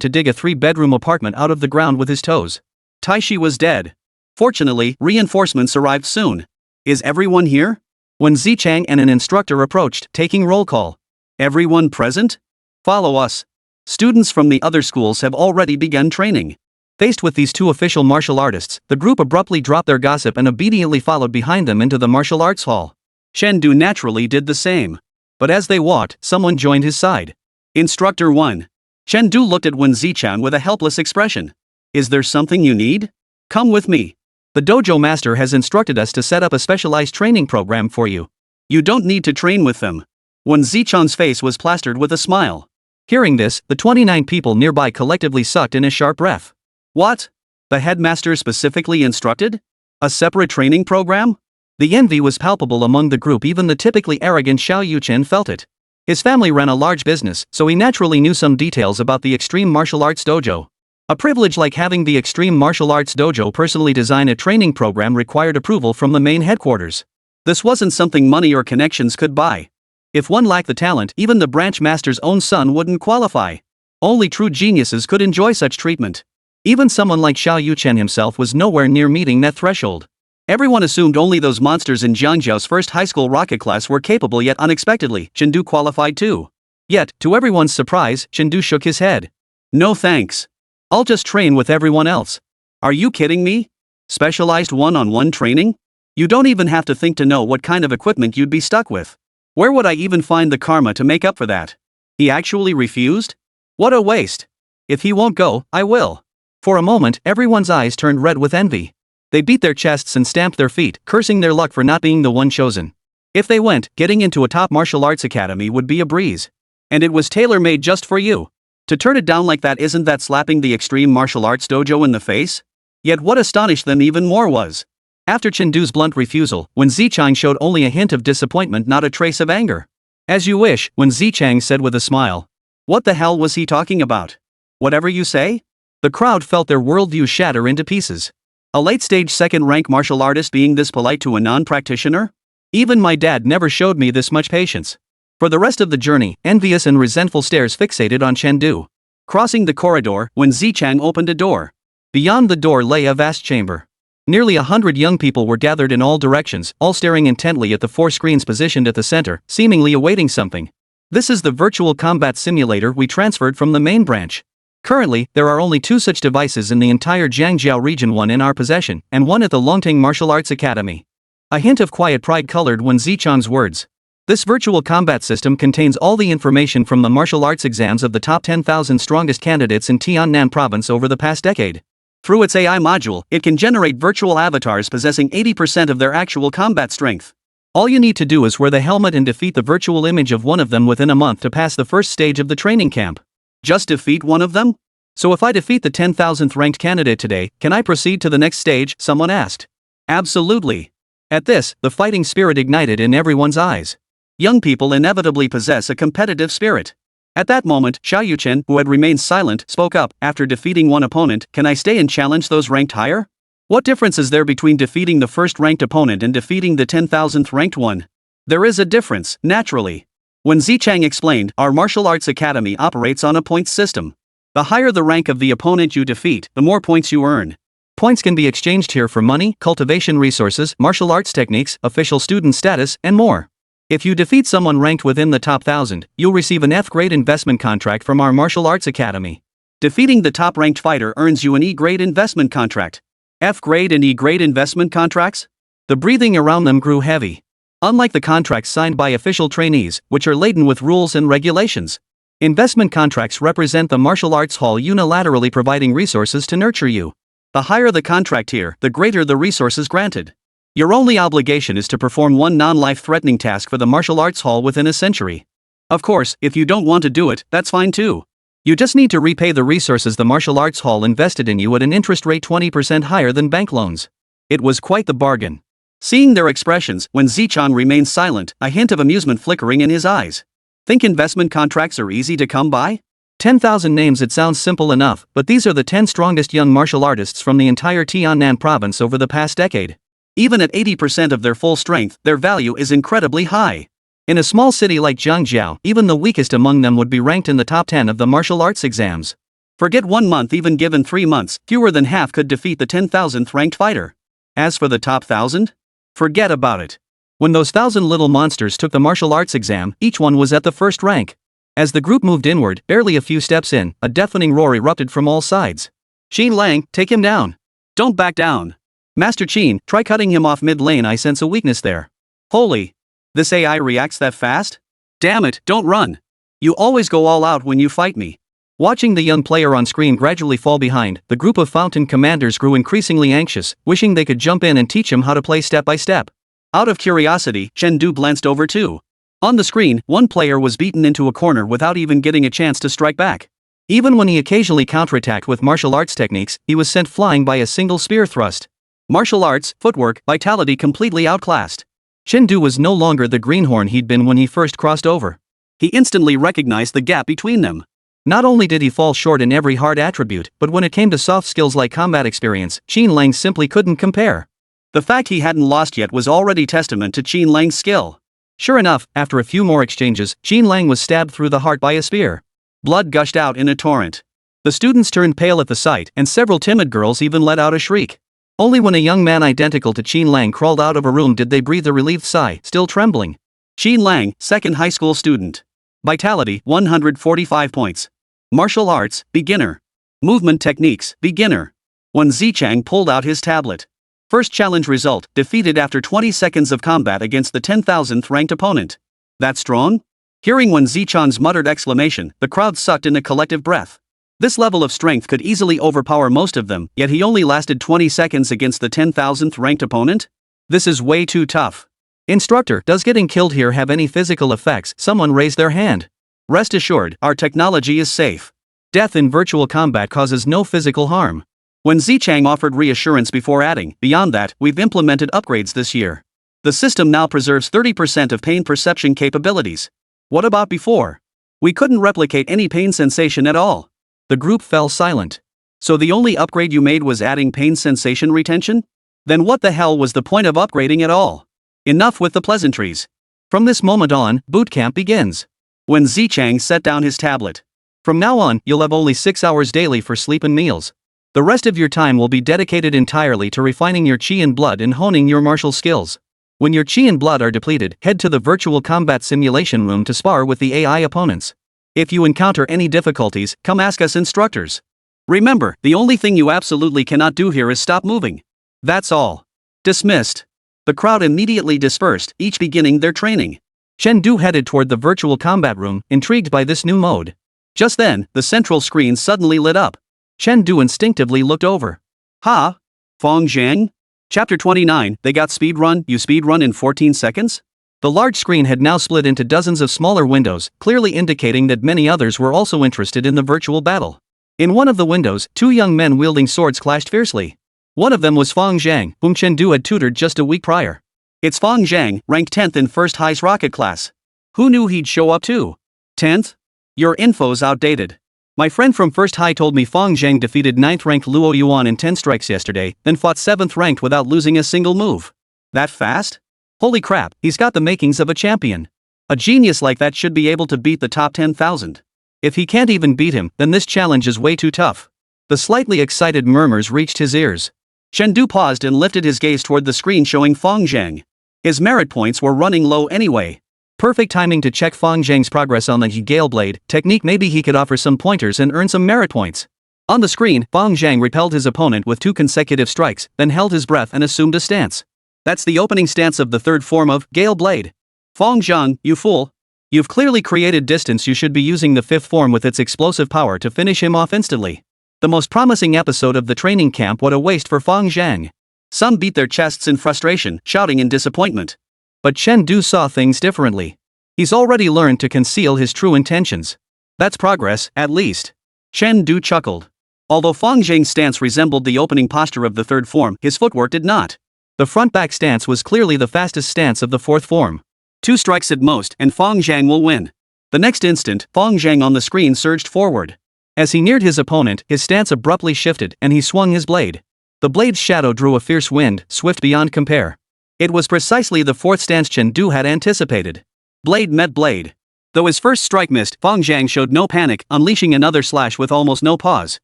to dig a 3-bedroom apartment out of the ground with his toes. Taishi was dead. Fortunately, reinforcements arrived soon. Is everyone here? When Zichang and an instructor approached, taking roll call. Everyone present? Follow us. Students from the other schools have already begun training. Faced with these 2 official martial artists, the group abruptly dropped their gossip and obediently followed behind them into the martial arts hall. Chen Du naturally did the same. But as they walked, someone joined his side. Instructor 1. Chen Du looked at Wen Zichang with a helpless expression. Is there something you need? Come with me. The dojo master has instructed us to set up a specialized training program for you. You don't need to train with them. Wen Zichang's face was plastered with a smile. Hearing this, the 29 people nearby collectively sucked in a sharp breath. What? The headmaster specifically instructed? A separate training program? The envy was palpable among the group. Even the typically arrogant Xiaoyu Chen felt it. His family ran a large business, so he naturally knew some details about the Extreme Martial Arts Dojo. A privilege like having the Extreme Martial Arts Dojo personally design a training program required approval from the main headquarters. This wasn't something money or connections could buy. If one lacked the talent, even the branch master's own son wouldn't qualify. Only true geniuses could enjoy such treatment. Even someone like Xiaoyu Chen himself was nowhere near meeting that threshold. Everyone assumed only those monsters in Jiangjiao's first high school rocket class were capable, yet unexpectedly, Chen Du qualified too. Yet, to everyone's surprise, Chen Du shook his head. No thanks. I'll just train with everyone else. Are you kidding me? Specialized one-on-one training? You don't even have to think to know what kind of equipment you'd be stuck with. Where would I even find the karma to make up for that? He actually refused? What a waste. If he won't go, I will. For a moment, everyone's eyes turned red with envy. They beat their chests and stamped their feet, cursing their luck for not being the one chosen. If they went, getting into a top martial arts academy would be a breeze. And it was tailor-made just for you. To turn it down like that, isn't that slapping the Extreme Martial Arts Dojo in the face? Yet what astonished them even more was, after Chen Du's blunt refusal, Wen Zichang showed only a hint of disappointment, not a trace of anger. As you wish, Wen Zichang said with a smile. What the hell was he talking about? Whatever you say? The crowd felt their worldview shatter into pieces. A late-stage second-rank martial artist being this polite to a non-practitioner? Even my dad never showed me this much patience. For the rest of the journey, envious and resentful stares fixated on Chen Du. Crossing the corridor, Wen Zichang opened a door. Beyond the door lay a vast chamber. Nearly 100 young people were gathered in all directions, all staring intently at the 4 screens positioned at the center, seemingly awaiting something. This is the virtual combat simulator we transferred from the main branch. Currently, there are only 2 such devices in the entire Jiangjiao region, one in our possession, and one at the Longting Martial Arts Academy. A hint of quiet pride colored Wen Zichang's words. This virtual combat system contains all the information from the martial arts exams of the top 10,000 strongest candidates in Tiannan province over the past decade. Through its AI module, it can generate virtual avatars possessing 80% of their actual combat strength. All you need to do is wear the helmet and defeat the virtual image of one of them within a month to pass the first stage of the training camp. Just defeat one of them? So if I defeat the 10,000th ranked candidate today, can I proceed to the next stage? Someone asked. Absolutely. At this, the fighting spirit ignited in everyone's eyes. Young people inevitably possess a competitive spirit. At that moment, Chen, who had remained silent, spoke up. After defeating one opponent, can I stay and challenge those ranked higher? What difference is there between defeating the first ranked opponent and defeating the 10,000th ranked one? There is a difference, naturally. When Zichang explained, our martial arts academy operates on a points system. The higher the rank of the opponent you defeat, the more points you earn. Points can be exchanged here for money, cultivation resources, martial arts techniques, official student status, and more. If you defeat someone ranked within the top 1,000, you'll receive an F-grade investment contract from our martial arts academy. Defeating the top-ranked fighter earns you an E-grade investment contract. F-grade and E-grade investment contracts? The breathing around them grew heavy. Unlike the contracts signed by official trainees, which are laden with rules and regulations, investment contracts represent the martial arts hall unilaterally providing resources to nurture you. The higher the contract here, the greater the resources granted. Your only obligation is to perform one non-life-threatening task for the martial arts hall within a century. Of course, if you don't want to do it, that's fine too. You just need to repay the resources the martial arts hall invested in you at an interest rate 20% higher than bank loans. It was quite the bargain. Seeing their expressions, when Zichang remained silent, a hint of amusement flickering in his eyes. Think investment contracts are easy to come by? 10,000 names. It sounds simple enough, but these are the 10 strongest young martial artists from the entire Tiannan province over the past decade. Even at 80% of their full strength, their value is incredibly high. In a small city like Zhangjiao, even the weakest among them would be ranked in the top 10 of the martial arts exams. Forget 1 month, even given 3 months, fewer than half could defeat the 10,000th ranked fighter. As for the top 1,000? Forget about it. When those 1,000 little monsters took the martial arts exam, each one was at the first rank. As the group moved inward, barely a few steps in, a deafening roar erupted from all sides. Qin Lang, take him down. Don't back down. Master Qin, try cutting him off mid-lane. I sense a weakness there. Holy. This AI reacts that fast? Damn it, don't run. You always go all out when you fight me. Watching the young player on screen gradually fall behind, the group of fountain commanders grew increasingly anxious, wishing they could jump in and teach him how to play step by step. Out of curiosity, Chen glanced over too. On the screen, one player was beaten into a corner without even getting a chance to strike back. Even when he occasionally counterattacked with martial arts techniques, he was sent flying by a single spear thrust. Martial arts, footwork, vitality completely outclassed. Chen was no longer the greenhorn he'd been when he first crossed over. He instantly recognized the gap between them. Not only did he fall short in every hard attribute, but when it came to soft skills like combat experience, Qin Lang simply couldn't compare. The fact he hadn't lost yet was already testament to Qin Lang's skill. Sure enough, after a few more exchanges, Qin Lang was stabbed through the heart by a spear. Blood gushed out in a torrent. The students turned pale at the sight, and several timid girls even let out a shriek. Only when a young man identical to Qin Lang crawled out of a room did they breathe a relieved sigh, still trembling. Qin Lang, second high school student. Vitality, 145 points. Martial arts, beginner. Movement techniques, beginner. When Zichang pulled out his tablet. First challenge result, defeated after 20 seconds of combat against the 10,000th ranked opponent. That strong? Hearing Wen Zichang's muttered exclamation, the crowd sucked in a collective breath. This level of strength could easily overpower most of them, yet he only lasted 20 seconds against the 10,000th ranked opponent? This is way too tough. Instructor, does getting killed here have any physical effects? Someone raised their hand. Rest assured, our technology is safe. Death in virtual combat causes no physical harm. When Zichang offered reassurance before adding, beyond that, we've implemented upgrades this year. The system now preserves 30% of pain perception capabilities. What about before? We couldn't replicate any pain sensation at all. The group fell silent. So the only upgrade you made was adding pain sensation retention? Then what the hell was the point of upgrading at all? Enough with the pleasantries. From this moment on, boot camp begins. When Zichang set down his tablet. From now on, you'll have only 6 hours daily for sleep and meals. The rest of your time will be dedicated entirely to refining your chi and blood and honing your martial skills. When your chi and blood are depleted, head to the virtual combat simulation room to spar with the AI opponents. If you encounter any difficulties, come ask us instructors. Remember, the only thing you absolutely cannot do here is stop moving. That's all. Dismissed. The crowd immediately dispersed, each beginning their training. Chen headed toward the virtual combat room, intrigued by this new mode. Just then, the central screen suddenly lit up. Chen instinctively looked over. Ha! Fong Zhang? Chapter 29, they got speedrun, you speedrun in 14 seconds? The large screen had now split into dozens of smaller windows, clearly indicating that many others were also interested in the virtual battle. In one of the windows, 2 young men wielding swords clashed fiercely. One of them was Fong Zhang, whom Chen had tutored just a week prior. It's Fong Zhang, ranked 10th in first highest rocket class. Who knew he'd show up too? 10th? Your info's outdated. My friend from First High told me Fong Zhang defeated 9th ranked Luo Yuan in 10 strikes yesterday, then fought 7th ranked without losing a single move. That fast? Holy crap, he's got the makings of a champion. A genius like that should be able to beat the top 10,000. If he can't even beat him, then this challenge is way too tough. The slightly excited murmurs reached his ears. Chen Du paused and lifted his gaze toward the screen showing Fong Zhang. His merit points were running low anyway. Perfect timing to check Fong Zhang's progress on the Gale Blade technique. Maybe he could offer some pointers and earn some merit points. On the screen, Fong Zhang repelled his opponent with 2 consecutive strikes, then held his breath and assumed a stance. That's the opening stance of the 3rd form of Gale Blade. Fong Zhang, you fool. You've clearly created distance. You should be using the 5th form with its explosive power to finish him off instantly. The most promising episode of the training camp. What a waste for Fong Zhang. Some beat their chests in frustration, shouting in disappointment. But Chen Du saw things differently. He's already learned to conceal his true intentions. That's progress, at least. Chen Du chuckled. Although Fong Zhang's stance resembled the opening posture of the 3rd form, his footwork did not. The front-back stance was clearly the fastest stance of the 4th form. 2 strikes at most, and Fong Zhang will win. The next instant, Fong Zhang on the screen surged forward. As he neared his opponent, his stance abruptly shifted, and he swung his blade. The blade's shadow drew a fierce wind, swift beyond compare. It was precisely the 4th stance Chen Du had anticipated. Blade met blade. Though his first strike missed, Fong Zhang showed no panic, unleashing another slash with almost no pause.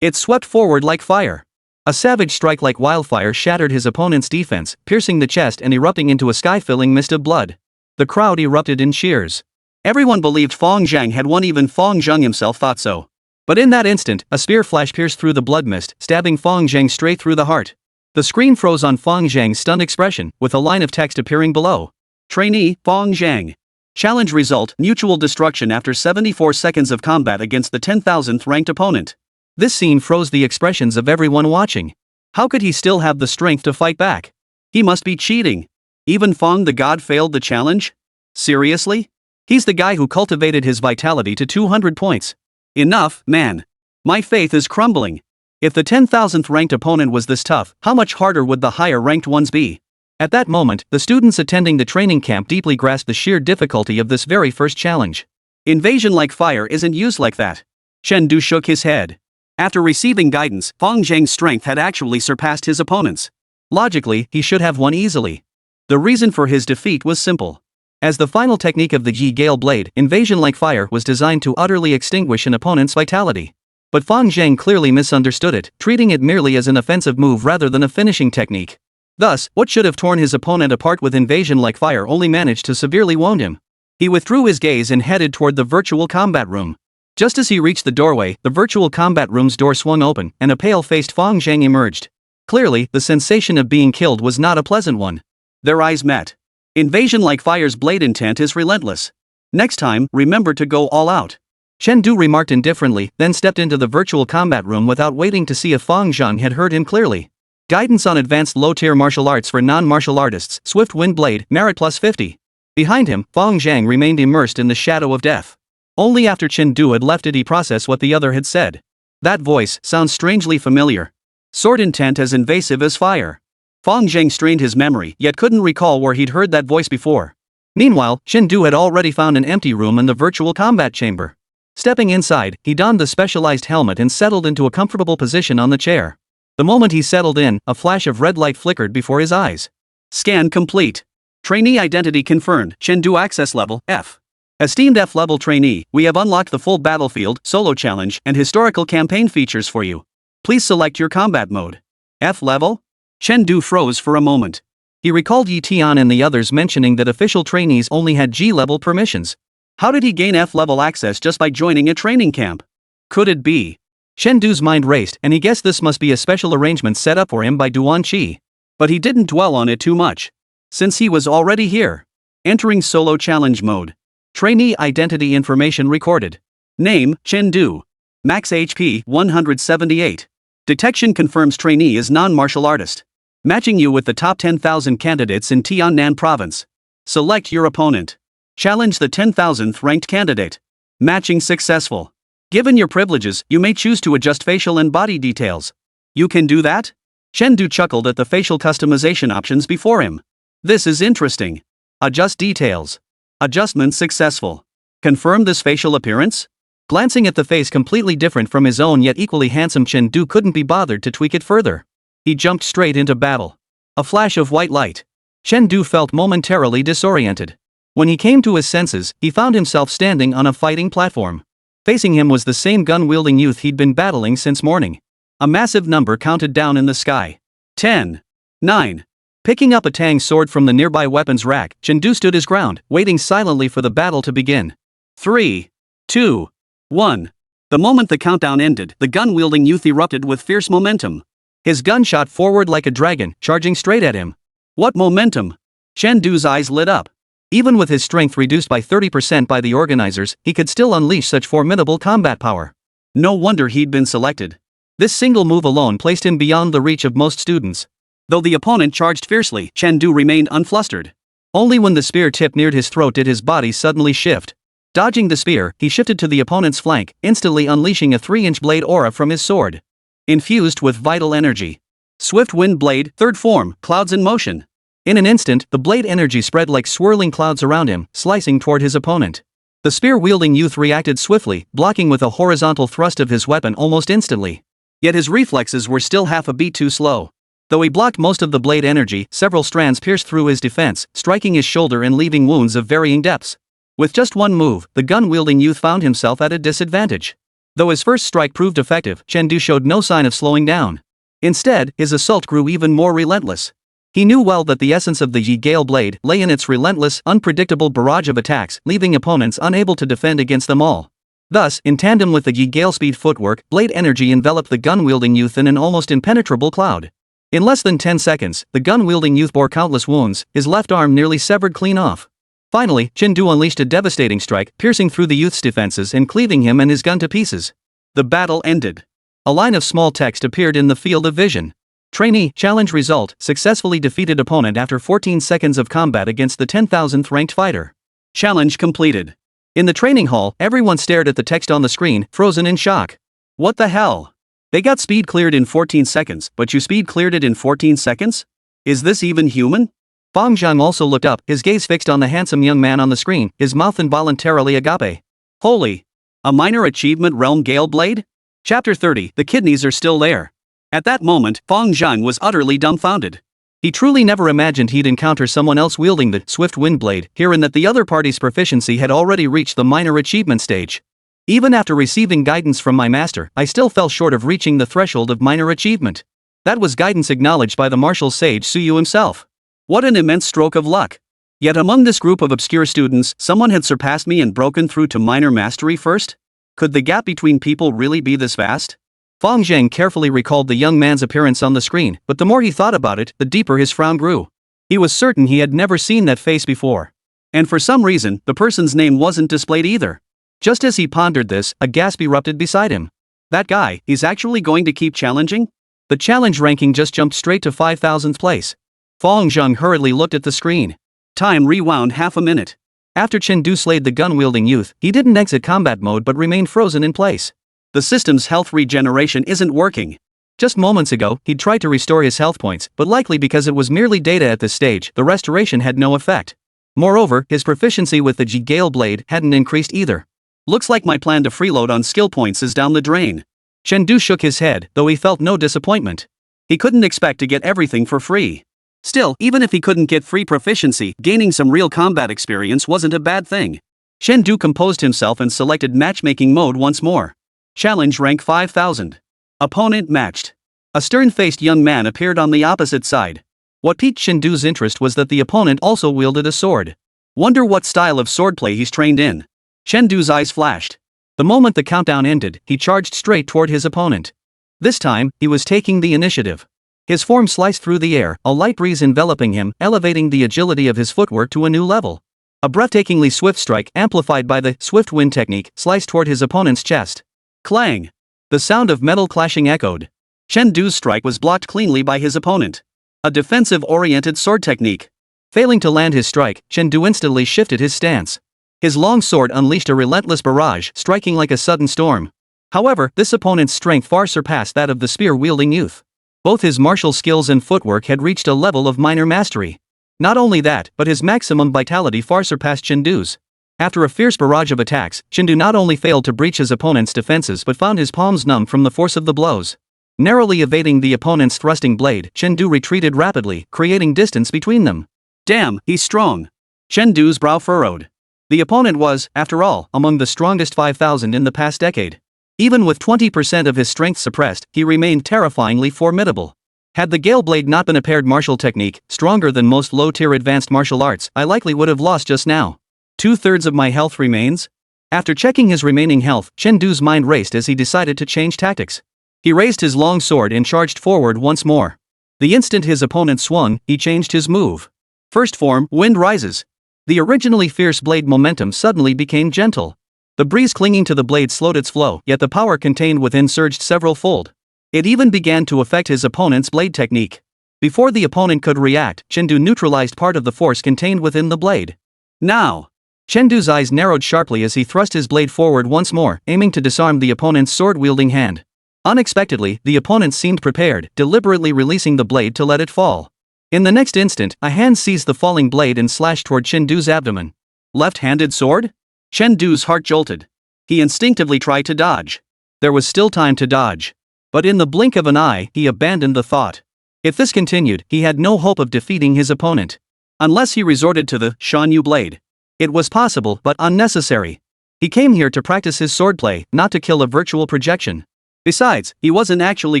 It swept forward like fire. A savage strike like wildfire shattered his opponent's defense, piercing the chest and erupting into a sky-filling mist of blood. The crowd erupted in cheers. Everyone believed Fong Zhang had won. Even Fong Zhang himself thought so. But in that instant, a spear flash pierced through the blood mist, stabbing Fong Zhang straight through the heart. The screen froze on Fong Zhang's stunned expression, with a line of text appearing below. Trainee, Fong Zhang. Challenge result, mutual destruction after 74 seconds of combat against the 10,000th ranked opponent. This scene froze the expressions of everyone watching. How could he still have the strength to fight back? He must be cheating. Even Fong the God failed the challenge? Seriously? He's the guy who cultivated his vitality to 200 points. Enough, man. My faith is crumbling. If the 10,000th ranked opponent was this tough, how much harder would the higher ranked ones be? At that moment, the students attending the training camp deeply grasped the sheer difficulty of this very first challenge. Invasion like fire isn't used like that. Chen Du shook his head. After receiving guidance, Fong Zhang's strength had actually surpassed his opponent's. Logically, he should have won easily. The reason for his defeat was simple. As the final technique of the Gale Blade, invasion like fire was designed to utterly extinguish an opponent's vitality. But Fong Zhang clearly misunderstood it, treating it merely as an offensive move rather than a finishing technique. Thus, what should have torn his opponent apart with invasion like fire only managed to severely wound him. He withdrew his gaze and headed toward the virtual combat room. Just as he reached the doorway, the virtual combat room's door swung open, and a pale-faced Fong Zhang emerged. Clearly, the sensation of being killed was not a pleasant one. Their eyes met. Invasion like fire's blade intent is relentless. Next time, remember to go all out. Chen Du remarked indifferently, then stepped into the virtual combat room without waiting to see if Fong Zhang had heard him clearly. Guidance on advanced low-tier martial arts for non-martial artists, Swift Wind Blade, merit plus 50. Behind him, Fong Zhang remained immersed in the shadow of death. Only after Chen Du had left did he process what the other had said. That voice sounds strangely familiar. Sword intent as invasive as fire. Fong Zhang strained his memory, yet couldn't recall where he'd heard that voice before. Meanwhile, Chen Du had already found an empty room in the virtual combat chamber. Stepping inside, he donned the specialized helmet and settled into a comfortable position on the chair. The moment he settled in, a flash of red light flickered before his eyes. Scan complete. Trainee identity confirmed, Chen Du access level, F. Esteemed F-level trainee, we have unlocked the full battlefield, solo challenge, and historical campaign features for you. Please select your combat mode. F-level? Chen Du froze for a moment. He recalled Yi Tian and the others mentioning that official trainees only had G-level permissions. How did he gain F-level access just by joining a training camp? Could it be? Chen Du's mind raced, and he guessed this must be a special arrangement set up for him by Duan Qi. But he didn't dwell on it too much. Since he was already here. Entering solo challenge mode. Trainee identity information recorded. Name, Chen Du. Max HP, 178. Detection confirms trainee is non-martial artist. Matching you with the top 10,000 candidates in Tiannan province. Select your opponent. Challenge the 10,000th ranked candidate. Matching successful. Given your privileges, you may choose to adjust facial and body details. You can do that? Chen Du chuckled at the facial customization options before him. This is interesting. Adjust details. Adjustment successful. Confirm this facial appearance? Glancing at the face completely different from his own yet equally handsome Chen Du couldn't be bothered to tweak it further. He jumped straight into battle. A flash of white light. Chen Du felt momentarily disoriented. When he came to his senses, he found himself standing on a fighting platform. Facing him was the same gun-wielding youth he'd been battling since morning. A massive number counted down in the sky. 10. 9. Picking up a tang sword from the nearby weapons rack, Chen Du stood his ground, waiting silently for the battle to begin. 3. 2. 1. The moment the countdown ended, the gun-wielding youth erupted with fierce momentum. His gun shot forward like a dragon, charging straight at him. What momentum! Chen Du's eyes lit up. Even with his strength reduced by 30% by the organizers, he could still unleash such formidable combat power. No wonder he'd been selected. This single move alone placed him beyond the reach of most students. Though the opponent charged fiercely, Chen Du remained unflustered. Only when the spear tip neared his throat did his body suddenly shift. Dodging the spear, he shifted to the opponent's flank, instantly unleashing a 3-inch blade aura from his sword. Infused with vital energy. Swift wind blade, third form, clouds in motion. In an instant, the blade energy spread like swirling clouds around him, slicing toward his opponent. The spear-wielding youth reacted swiftly, blocking with a horizontal thrust of his weapon almost instantly. Yet his reflexes were still half a beat too slow. Though he blocked most of the blade energy, several strands pierced through his defense, striking his shoulder and leaving wounds of varying depths. With just one move, the gun-wielding youth found himself at a disadvantage. Though his first strike proved effective, Chen Du showed no sign of slowing down. Instead, his assault grew even more relentless. He knew well that the essence of the Yi Gale blade lay in its relentless, unpredictable barrage of attacks, leaving opponents unable to defend against them all. Thus, in tandem with the Yi Gale speed footwork, blade energy enveloped the gun-wielding youth in an almost impenetrable cloud. In less than 10 seconds, the gun-wielding youth bore countless wounds, his left arm nearly severed clean off. Finally, Chen Du unleashed a devastating strike, piercing through the youth's defenses and cleaving him and his gun to pieces. The battle ended. A line of small text appeared in the field of vision. Trainee, challenge result, successfully defeated opponent after 14 seconds of combat against the 10,000th ranked fighter. Challenge completed. In the training hall, everyone stared at the text on the screen, frozen in shock. What the hell? They got speed cleared in 14 seconds, but you speed cleared it in 14 seconds? Is this even human? Fang Zhang also looked up, his gaze fixed on the handsome young man on the screen, his mouth involuntarily agape. Holy! A minor achievement realm Gale Blade? Chapter 30, the kidneys are still there. At that moment, Fang Zhang was utterly dumbfounded. He truly never imagined he'd encounter someone else wielding the swift wind blade, herein that the other party's proficiency had already reached the minor achievement stage. Even after receiving guidance from my master, I still fell short of reaching the threshold of minor achievement. That was guidance acknowledged by the martial sage Suyu himself. What an immense stroke of luck! Yet among this group of obscure students, someone had surpassed me and broken through to minor mastery first? Could the gap between people really be this vast? Fang Zhang carefully recalled the young man's appearance on the screen, but the more he thought about it, the deeper his frown grew. He was certain he had never seen that face before. And for some reason, the person's name wasn't displayed either. Just as he pondered this, a gasp erupted beside him. That guy, he's actually going to keep challenging? The challenge ranking just jumped straight to 5,000th place. Fang Zhang hurriedly looked at the screen. Time rewound half a minute. After Chen Du slayed the gun-wielding youth, he didn't exit combat mode but remained frozen in place. The system's health regeneration isn't working. Just moments ago, he'd tried to restore his health points, but likely because it was merely data at this stage, the restoration had no effect. Moreover, his proficiency with the Yi Gale blade hadn't increased either. Looks like my plan to freeload on skill points is down the drain. Chen Du shook his head, though he felt no disappointment. He couldn't expect to get everything for free. Still, even if he couldn't get free proficiency, gaining some real combat experience wasn't a bad thing. Chen Du composed himself and selected matchmaking mode once more. Challenge rank 5000. Opponent matched. A stern-faced young man appeared on the opposite side. What piqued Chen Du's interest was that the opponent also wielded a sword. Wonder what style of swordplay he's trained in. Chen Du's eyes flashed. The moment the countdown ended, he charged straight toward his opponent. This time, he was taking the initiative. His form sliced through the air, a light breeze enveloping him, elevating the agility of his footwork to a new level. A breathtakingly swift strike, amplified by the swift wind technique, sliced toward his opponent's chest. Clang! The sound of metal clashing echoed. Chen Du's strike was blocked cleanly by his opponent. A defensive-oriented sword technique. Failing to land his strike, Chen Du instantly shifted his stance. His long sword unleashed a relentless barrage, striking like a sudden storm. However, this opponent's strength far surpassed that of the spear-wielding youth. Both his martial skills and footwork had reached a level of minor mastery. Not only that, but his maximum vitality far surpassed Chengdu's. After a fierce barrage of attacks, Chengdu not only failed to breach his opponent's defenses but found his palms numb from the force of the blows. Narrowly evading the opponent's thrusting blade, Chengdu retreated rapidly, creating distance between them. Damn, he's strong. Chengdu's brow furrowed. The opponent was, after all, among the strongest 5,000 in the past decade. Even with 20% of his strength suppressed, he remained terrifyingly formidable. Had the Gale Blade not been a paired martial technique, stronger than most low-tier advanced martial arts, I likely would have lost just now. 2/3 of my health remains? After checking his remaining health, Chengdu's mind raced as he decided to change tactics. He raised his long sword and charged forward once more. The instant his opponent swung, he changed his move. First form, Wind Rises. The originally fierce blade momentum suddenly became gentle. The breeze clinging to the blade slowed its flow, yet the power contained within surged several-fold. It even began to affect his opponent's blade technique. Before the opponent could react, Chengdu neutralized part of the force contained within the blade. Now! Chengdu's eyes narrowed sharply as he thrust his blade forward once more, aiming to disarm the opponent's sword-wielding hand. Unexpectedly, the opponent seemed prepared, deliberately releasing the blade to let it fall. In the next instant, a hand seized the falling blade and slashed toward Chengdu's abdomen. Left-handed sword? Chengdu's heart jolted. He instinctively tried to dodge. There was still time to dodge. But in the blink of an eye, he abandoned the thought. If this continued, he had no hope of defeating his opponent. Unless he resorted to the Shan Yu blade. It was possible but unnecessary. He came here to practice his swordplay, not to kill a virtual projection. Besides, he wasn't actually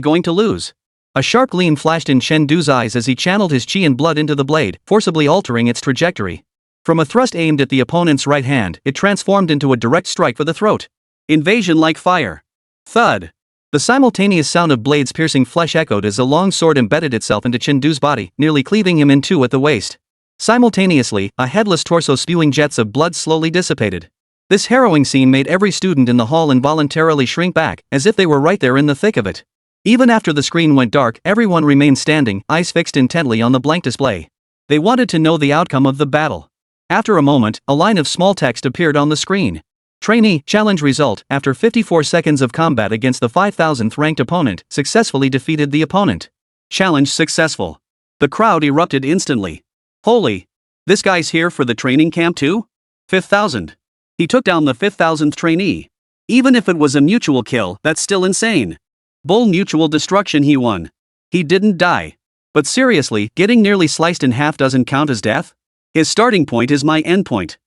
going to lose. A sharp gleam flashed in Chengdu's eyes as he channeled his chi and blood into the blade, forcibly altering its trajectory. From a thrust aimed at the opponent's right hand, it transformed into a direct strike for the throat. Invasion like fire. Thud. The simultaneous sound of blades piercing flesh echoed as a long sword embedded itself into Chengdu's body, nearly cleaving him in two at the waist. Simultaneously, a headless torso spewing jets of blood slowly dissipated. This harrowing scene made every student in the hall involuntarily shrink back, as if they were right there in the thick of it. Even after the screen went dark, everyone remained standing, eyes fixed intently on the blank display. They wanted to know the outcome of the battle. After a moment, a line of small text appeared on the screen. Trainee, challenge result, after 54 seconds of combat against the 5,000th ranked opponent, successfully defeated the opponent. Challenge successful. The crowd erupted instantly. Holy! This guy's here for the training camp too? 5,000. He took down the 5,000th trainee. Even if it was a mutual kill, that's still insane. Bull mutual destruction he won. He didn't die. But seriously, getting nearly sliced in half doesn't count as death? His starting point is my end point.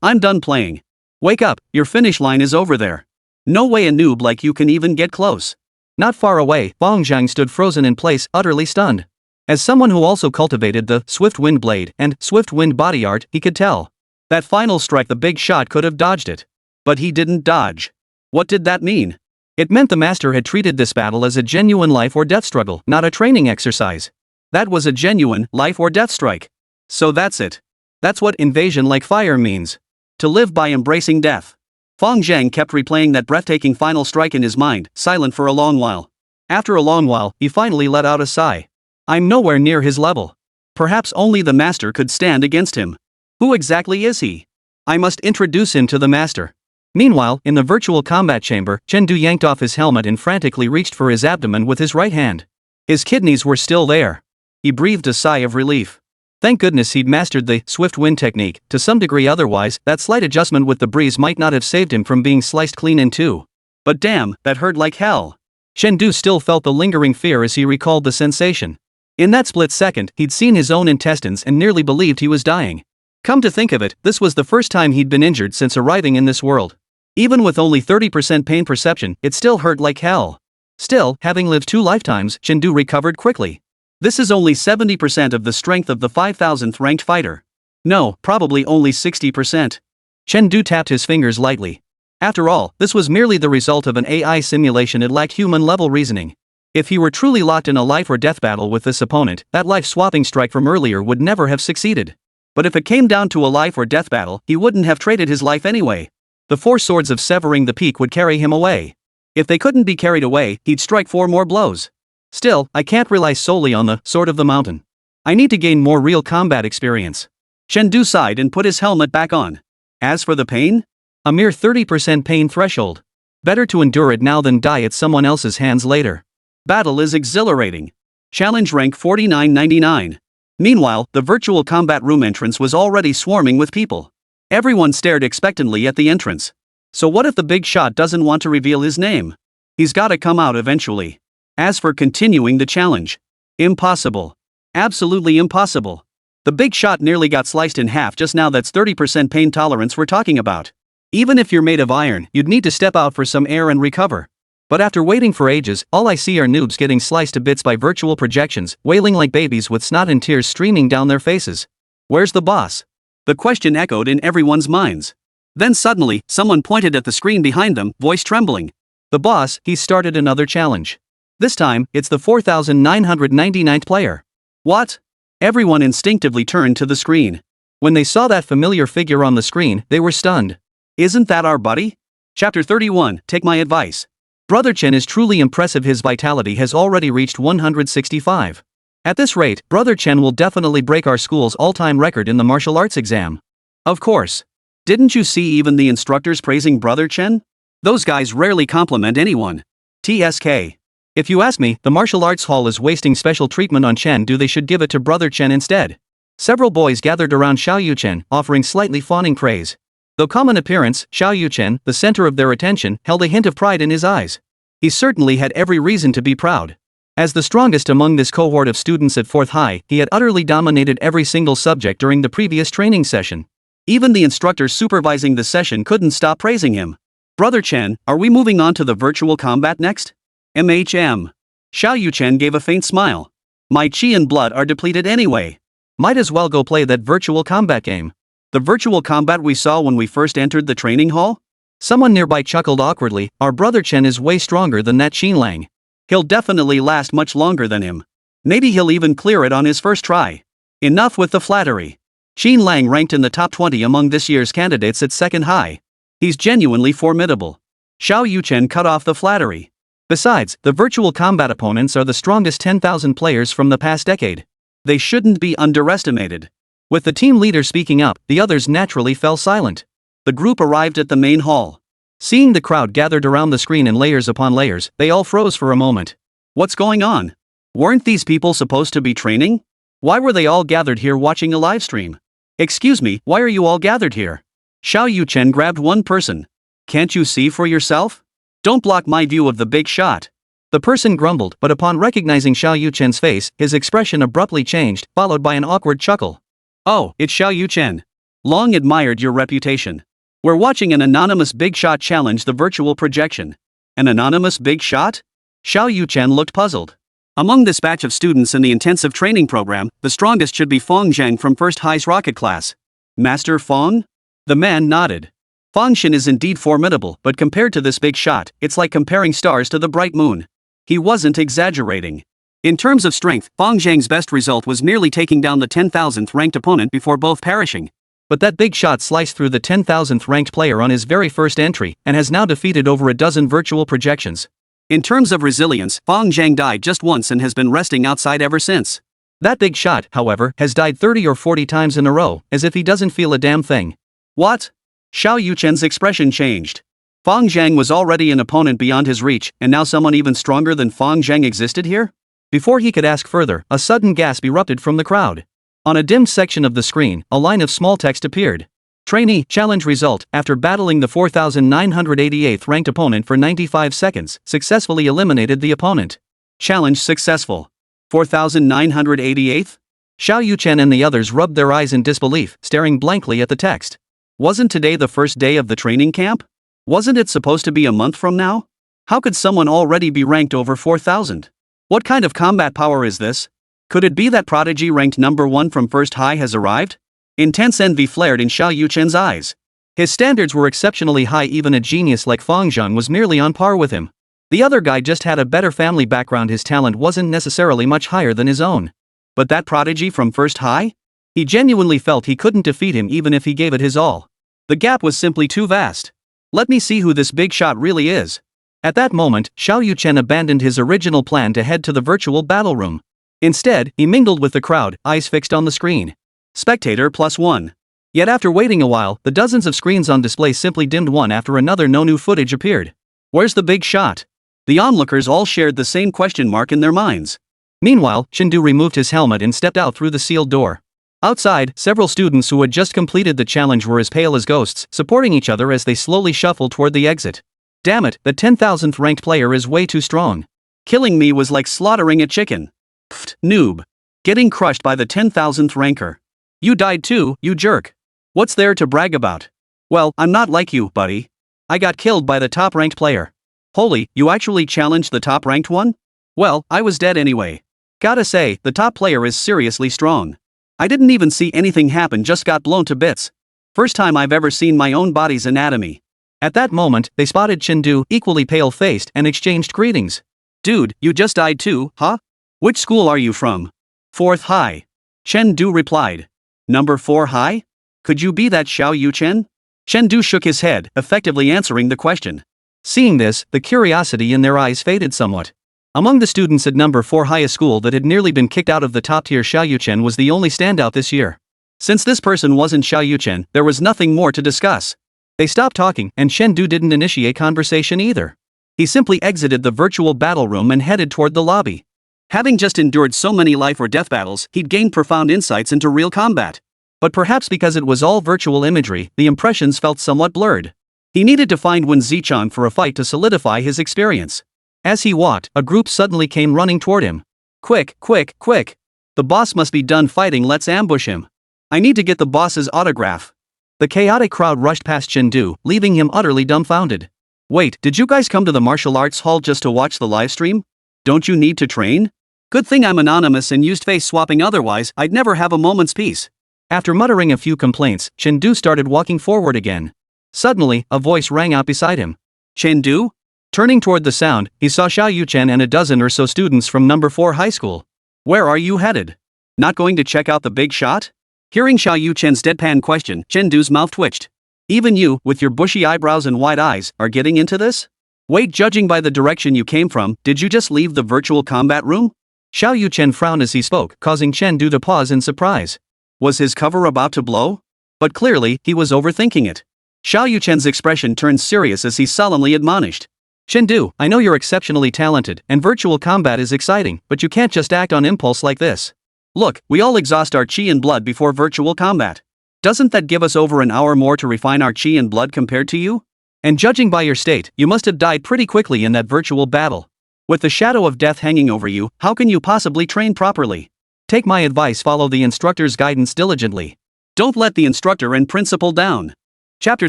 I'm done playing. Wake up, your finish line is over there. No way a noob like you can even get close. Not far away, Fang Zhang stood frozen in place, utterly stunned. As someone who also cultivated the Swift Wind Blade and Swift Wind Body art, he could tell. That final strike, the big shot, could have dodged it. But he didn't dodge. What did that mean? It meant the master had treated this battle as a genuine life or death struggle, not a training exercise. That was a genuine life or death strike. So that's it. That's what invasion like fire means. To live by embracing death. Fang Zhang kept replaying that breathtaking final strike in his mind, silent for a long while. After a long while, he finally let out a sigh. I'm nowhere near his level. Perhaps only the master could stand against him. Who exactly is he? I must introduce him to the master. Meanwhile, in the virtual combat chamber, Chengdu yanked off his helmet and frantically reached for his abdomen with his right hand. His kidneys were still there. He breathed a sigh of relief. Thank goodness he'd mastered the swift wind technique, to some degree, otherwise, that slight adjustment with the breeze might not have saved him from being sliced clean in two. But damn, that hurt like hell. Chengdu still felt the lingering fear as he recalled the sensation. In that split second, he'd seen his own intestines and nearly believed he was dying. Come to think of it, this was the first time he'd been injured since arriving in this world. Even with only 30% pain perception, it still hurt like hell. Still, having lived 2 lifetimes, Chengdu recovered quickly. This is only 70% of the strength of the 5,000th ranked fighter. No, probably only 60%. Chengdu tapped his fingers lightly. After all, this was merely the result of an AI simulation. It lacked human-level reasoning. If he were truly locked in a life-or-death battle with this opponent, that life-swapping strike from earlier would never have succeeded. But if it came down to a life-or-death battle, he wouldn't have traded his life anyway. The 4 swords of severing the peak would carry him away. If they couldn't be carried away, he'd strike 4 more blows. Still, I can't rely solely on the sword of the mountain. I need to gain more real combat experience. Chengdu sighed and put his helmet back on. As for the pain? A mere 30% pain threshold. Better to endure it now than die at someone else's hands later. Battle is exhilarating. Challenge rank 4999. Meanwhile, the virtual combat room entrance was already swarming with people. Everyone stared expectantly at the entrance. So what if the big shot doesn't want to reveal his name? He's gotta come out eventually. As for continuing the challenge, impossible. Absolutely impossible. The big shot nearly got sliced in half just now. That's 30% pain tolerance we're talking about. Even if you're made of iron, you'd need to step out for some air and recover. But after waiting for ages, all I see are noobs getting sliced to bits by virtual projections, wailing like babies with snot and tears streaming down their faces. Where's the boss? The question echoed in everyone's minds. Then suddenly, someone pointed at the screen behind them, voice trembling. The boss, he's started another challenge. This time, it's the 4,999th player. What? Everyone instinctively turned to the screen. When they saw that familiar figure on the screen, they were stunned. Isn't that our buddy? Chapter 31, Take My Advice. Brother Chen is truly impressive. His vitality has already reached 165. At this rate, Brother Chen will definitely break our school's all-time record in the martial arts exam. Of course. Didn't you see even the instructors praising Brother Chen? Those guys rarely compliment anyone. TSK. If you ask me, the martial arts hall is wasting special treatment on Chen. They should give it to Brother Chen instead. Several boys gathered around Xiao Yuchen, offering slightly fawning praise. Though common appearance, Xiao Yuchen, the center of their attention, held a hint of pride in his eyes. He certainly had every reason to be proud. As the strongest among this cohort of students at 4th High, he had utterly dominated every single subject during the previous training session. Even the instructor supervising the session couldn't stop praising him. Brother Chen, are we moving on to the virtual combat next? Xiao Yuchen gave a faint smile. My chi and blood are depleted anyway. Might as well go play that virtual combat game. The virtual combat we saw when we first entered the training hall? Someone nearby chuckled awkwardly. Our Brother Chen is way stronger than that Chen Lang. He'll definitely last much longer than him. Maybe he'll even clear it on his first try. Enough with the flattery. Chen Lang ranked in the top 20 among this year's candidates at 2nd High. He's genuinely formidable. Xiao Yuchen cut off the flattery. Besides, the virtual combat opponents are the strongest 10,000 players from the past decade. They shouldn't be underestimated. With the team leader speaking up, the others naturally fell silent. The group arrived at the main hall. Seeing the crowd gathered around the screen in layers upon layers, they all froze for a moment. What's going on? Weren't these people supposed to be training? Why were they all gathered here watching a live stream? Excuse me, why are you all gathered here? Xiao Yuchen grabbed one person. Can't you see for yourself? Don't block my view of the big shot. The person grumbled, but upon recognizing Xiao Yuchen's face, his expression abruptly changed, followed by an awkward chuckle. Oh, it's Xiao Yuchen. Long admired your reputation. We're watching an anonymous big shot challenge the virtual projection. An anonymous big shot? Xiao Yuchen looked puzzled. Among this batch of students in the intensive training program, the strongest should be Fong Zhang from 1st High's rocket class. Master Fong? The man nodded. Fong Shin is indeed formidable, but compared to this big shot, it's like comparing stars to the bright moon. He wasn't exaggerating. In terms of strength, Fong Zhang's best result was merely taking down the 10,000th ranked opponent before both perishing. But that big shot sliced through the 10,000th ranked player on his very first entry, and has now defeated over a dozen virtual projections. In terms of resilience, Fong Zhang died just once and has been resting outside ever since. That big shot, however, has died 30 or 40 times in a row, as if he doesn't feel a damn thing. What? Xiao Yuchen's expression changed. Fong Zhang was already an opponent beyond his reach, and now someone even stronger than Fong Zhang existed here? Before he could ask further, a sudden gasp erupted from the crowd. On a dimmed section of the screen, a line of small text appeared. Trainee, challenge result, after battling the 4,988th ranked opponent for 95 seconds, successfully eliminated the opponent. Challenge successful. 4,988th? Xiao Yuchen and the others rubbed their eyes in disbelief, staring blankly at the text. Wasn't today the first day of the training camp? Wasn't it supposed to be a month from now? How could someone already be ranked over 4,000? What kind of combat power is this? Could it be that Prodigy ranked number 1 from 1st High has arrived? Intense envy flared in Xiao Yuchen's eyes. His standards were exceptionally high. Even a genius like Fong Zhang was nearly on par with him. The other guy just had a better family background. His talent wasn't necessarily much higher than his own. But that Prodigy from 1st High? He genuinely felt he couldn't defeat him even if he gave it his all. The gap was simply too vast. Let me see who this big shot really is. At that moment, Xiao Yuchen abandoned his original plan to head to the virtual battle room. Instead, he mingled with the crowd, eyes fixed on the screen. Spectator +1. Yet after waiting a while, the dozens of screens on display simply dimmed one after another. No new footage appeared. Where's the big shot? The onlookers all shared the same question mark in their minds. Meanwhile, Chindu removed his helmet and stepped out through the sealed door. Outside, several students who had just completed the challenge were as pale as ghosts, supporting each other as they slowly shuffled toward the exit. Damn it, the 10,000th ranked player is way too strong. Killing me was like slaughtering a chicken. Pfft, noob. Getting crushed by the 10,000th ranker. You died too, you jerk. What's there to brag about? Well, I'm not like you, buddy. I got killed by the top ranked player. Holy, you actually challenged the top ranked one? Well, I was dead anyway. Gotta say, the top player is seriously strong. I didn't even see anything happen, just got blown to bits. First time I've ever seen my own body's anatomy. At that moment, they spotted Chindu, equally pale-faced, and exchanged greetings. Dude, you just died too, huh? Which school are you from? 4th High. Chendu replied. Number 4 High? Could you be that Xiao Yu Chen? Chendu shook his head, effectively answering the question. Seeing this, the curiosity in their eyes faded somewhat. Among the students at number 4 highest school that had nearly been kicked out of the top-tier Xiao Yu Chen was the only standout this year. Since this person wasn't Xiao Yu Chen, there was nothing more to discuss. They stopped talking, and Chendu didn't initiate conversation either. He simply exited the virtual battle room and headed toward the lobby. Having just endured so many life or death battles, he'd gained profound insights into real combat. But perhaps because it was all virtual imagery, the impressions felt somewhat blurred. He needed to find Wen Zichang for a fight to solidify his experience. As he walked, a group suddenly came running toward him. Quick, quick, quick. The boss must be done fighting, let's ambush him. I need to get the boss's autograph. The chaotic crowd rushed past Chindu, leaving him utterly dumbfounded. Wait, did you guys come to the martial arts hall just to watch the livestream? Don't you need to train? Good thing I'm anonymous and used face swapping, otherwise I'd never have a moment's peace. After muttering a few complaints, Chindu started walking forward again. Suddenly, a voice rang out beside him. Chindu? Turning toward the sound, he saw Xiao Yu Chen and a dozen or so students from number 4 high school. Where are you headed? Not going to check out the big shot? Hearing Xiao Yu Chen's deadpan question, Chendu's mouth twitched. Even you, with your bushy eyebrows and wide eyes, are getting into this? Wait, judging by the direction you came from, did you just leave the virtual combat room? Xiao Yu Chen frowned as he spoke, causing Chendu to pause in surprise. Was his cover about to blow? But clearly, he was overthinking it. Xiao Yu Chen's expression turned serious as he solemnly admonished. Chendu, I know you're exceptionally talented, and virtual combat is exciting, but you can't just act on impulse like this. Look, we all exhaust our chi and blood before virtual combat. Doesn't that give us over an hour more to refine our chi and blood compared to you? And judging by your state, you must have died pretty quickly in that virtual battle. With the shadow of death hanging over you, how can you possibly train properly? Take my advice, follow the instructor's guidance diligently. Don't let the instructor and principal down. Chapter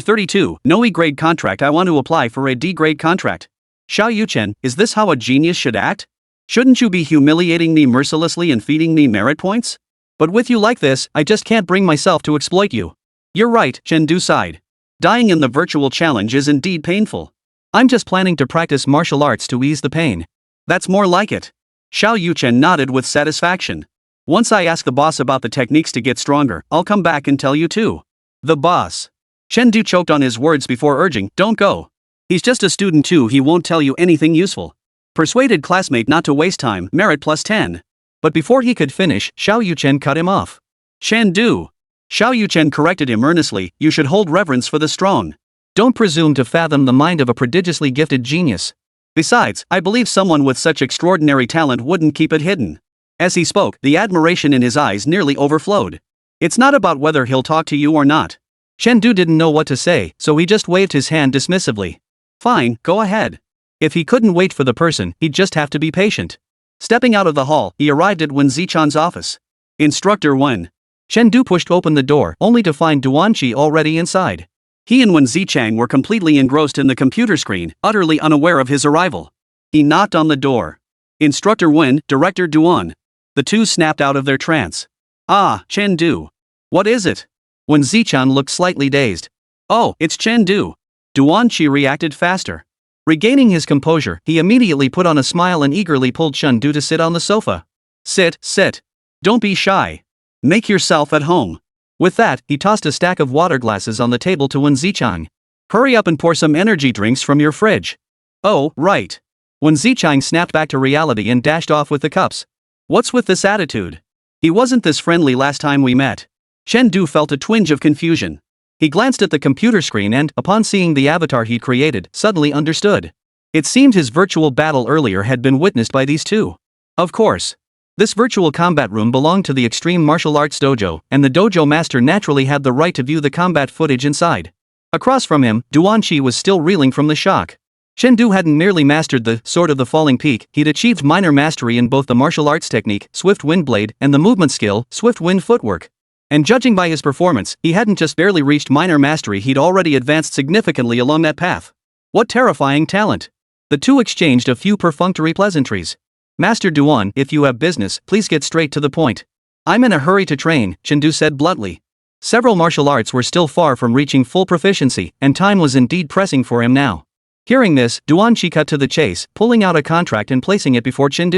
32, No E-grade contract. I want to apply for a D-grade contract. Xiao Yu Chen, is this how a genius should act? Shouldn't you be humiliating me mercilessly and feeding me merit points? But with you like this, I just can't bring myself to exploit you. You're right, Chendu sighed. Dying in the virtual challenge is indeed painful. I'm just planning to practice martial arts to ease the pain. That's more like it. Xiao Yu Chen nodded with satisfaction. Once I ask the boss about the techniques to get stronger, I'll come back and tell you too. The boss. Chendu choked on his words before urging, don't go. He's just a student too, he won't tell you anything useful. Persuaded classmate not to waste time, merit plus 10. But before he could finish, Xiao Yu Chen cut him off. Chendu. Xiao Yu Chen corrected him earnestly, you should hold reverence for the strong. Don't presume to fathom the mind of a prodigiously gifted genius. Besides, I believe someone with such extraordinary talent wouldn't keep it hidden. As he spoke, the admiration in his eyes nearly overflowed. It's not about whether he'll talk to you or not. Chendu didn't know what to say, so he just waved his hand dismissively. Fine, go ahead. If he couldn't wait for the person, he'd just have to be patient. Stepping out of the hall, he arrived at Wen Zichang's office. Instructor Wen. Chendu pushed open the door, only to find Duanqi already inside. He and Wen Zichang were completely engrossed in the computer screen, utterly unaware of his arrival. He knocked on the door. Instructor Wen, Director Duan. The two snapped out of their trance. Ah, Chendu. What is it? Wen Zichang looked slightly dazed. Oh, it's Chendu. Duanqi reacted faster. Regaining his composure, he immediately put on a smile and eagerly pulled Chendu to sit on the sofa. Sit, sit. Don't be shy. Make yourself at home. With that, he tossed a stack of water glasses on the table to Wen Zichang. Hurry up and pour some energy drinks from your fridge. Oh, right. Wen Zichang snapped back to reality and dashed off with the cups. What's with this attitude? He wasn't this friendly last time we met. Chendu felt a twinge of confusion. He glanced at the computer screen and, upon seeing the avatar he'd created, suddenly understood. It seemed his virtual battle earlier had been witnessed by these two. Of course. This virtual combat room belonged to the Extreme Martial Arts Dojo, and the dojo master naturally had the right to view the combat footage inside. Across from him, Duanqi was still reeling from the shock. Chen hadn't merely mastered the Sword of the Falling Peak, he'd achieved minor mastery in both the martial arts technique, Swift Wind Blade, and the movement skill, Swift Wind Footwork. And judging by his performance, he hadn't just barely reached minor mastery, he'd already advanced significantly along that path. What terrifying talent! The two exchanged a few perfunctory pleasantries. Master Duan, if you have business, please get straight to the point. I'm in a hurry to train, Chen said bluntly. Several martial arts were still far from reaching full proficiency, and time was indeed pressing for him now. Hearing this, Duanqi cut to the chase, pulling out a contract and placing it before Chen.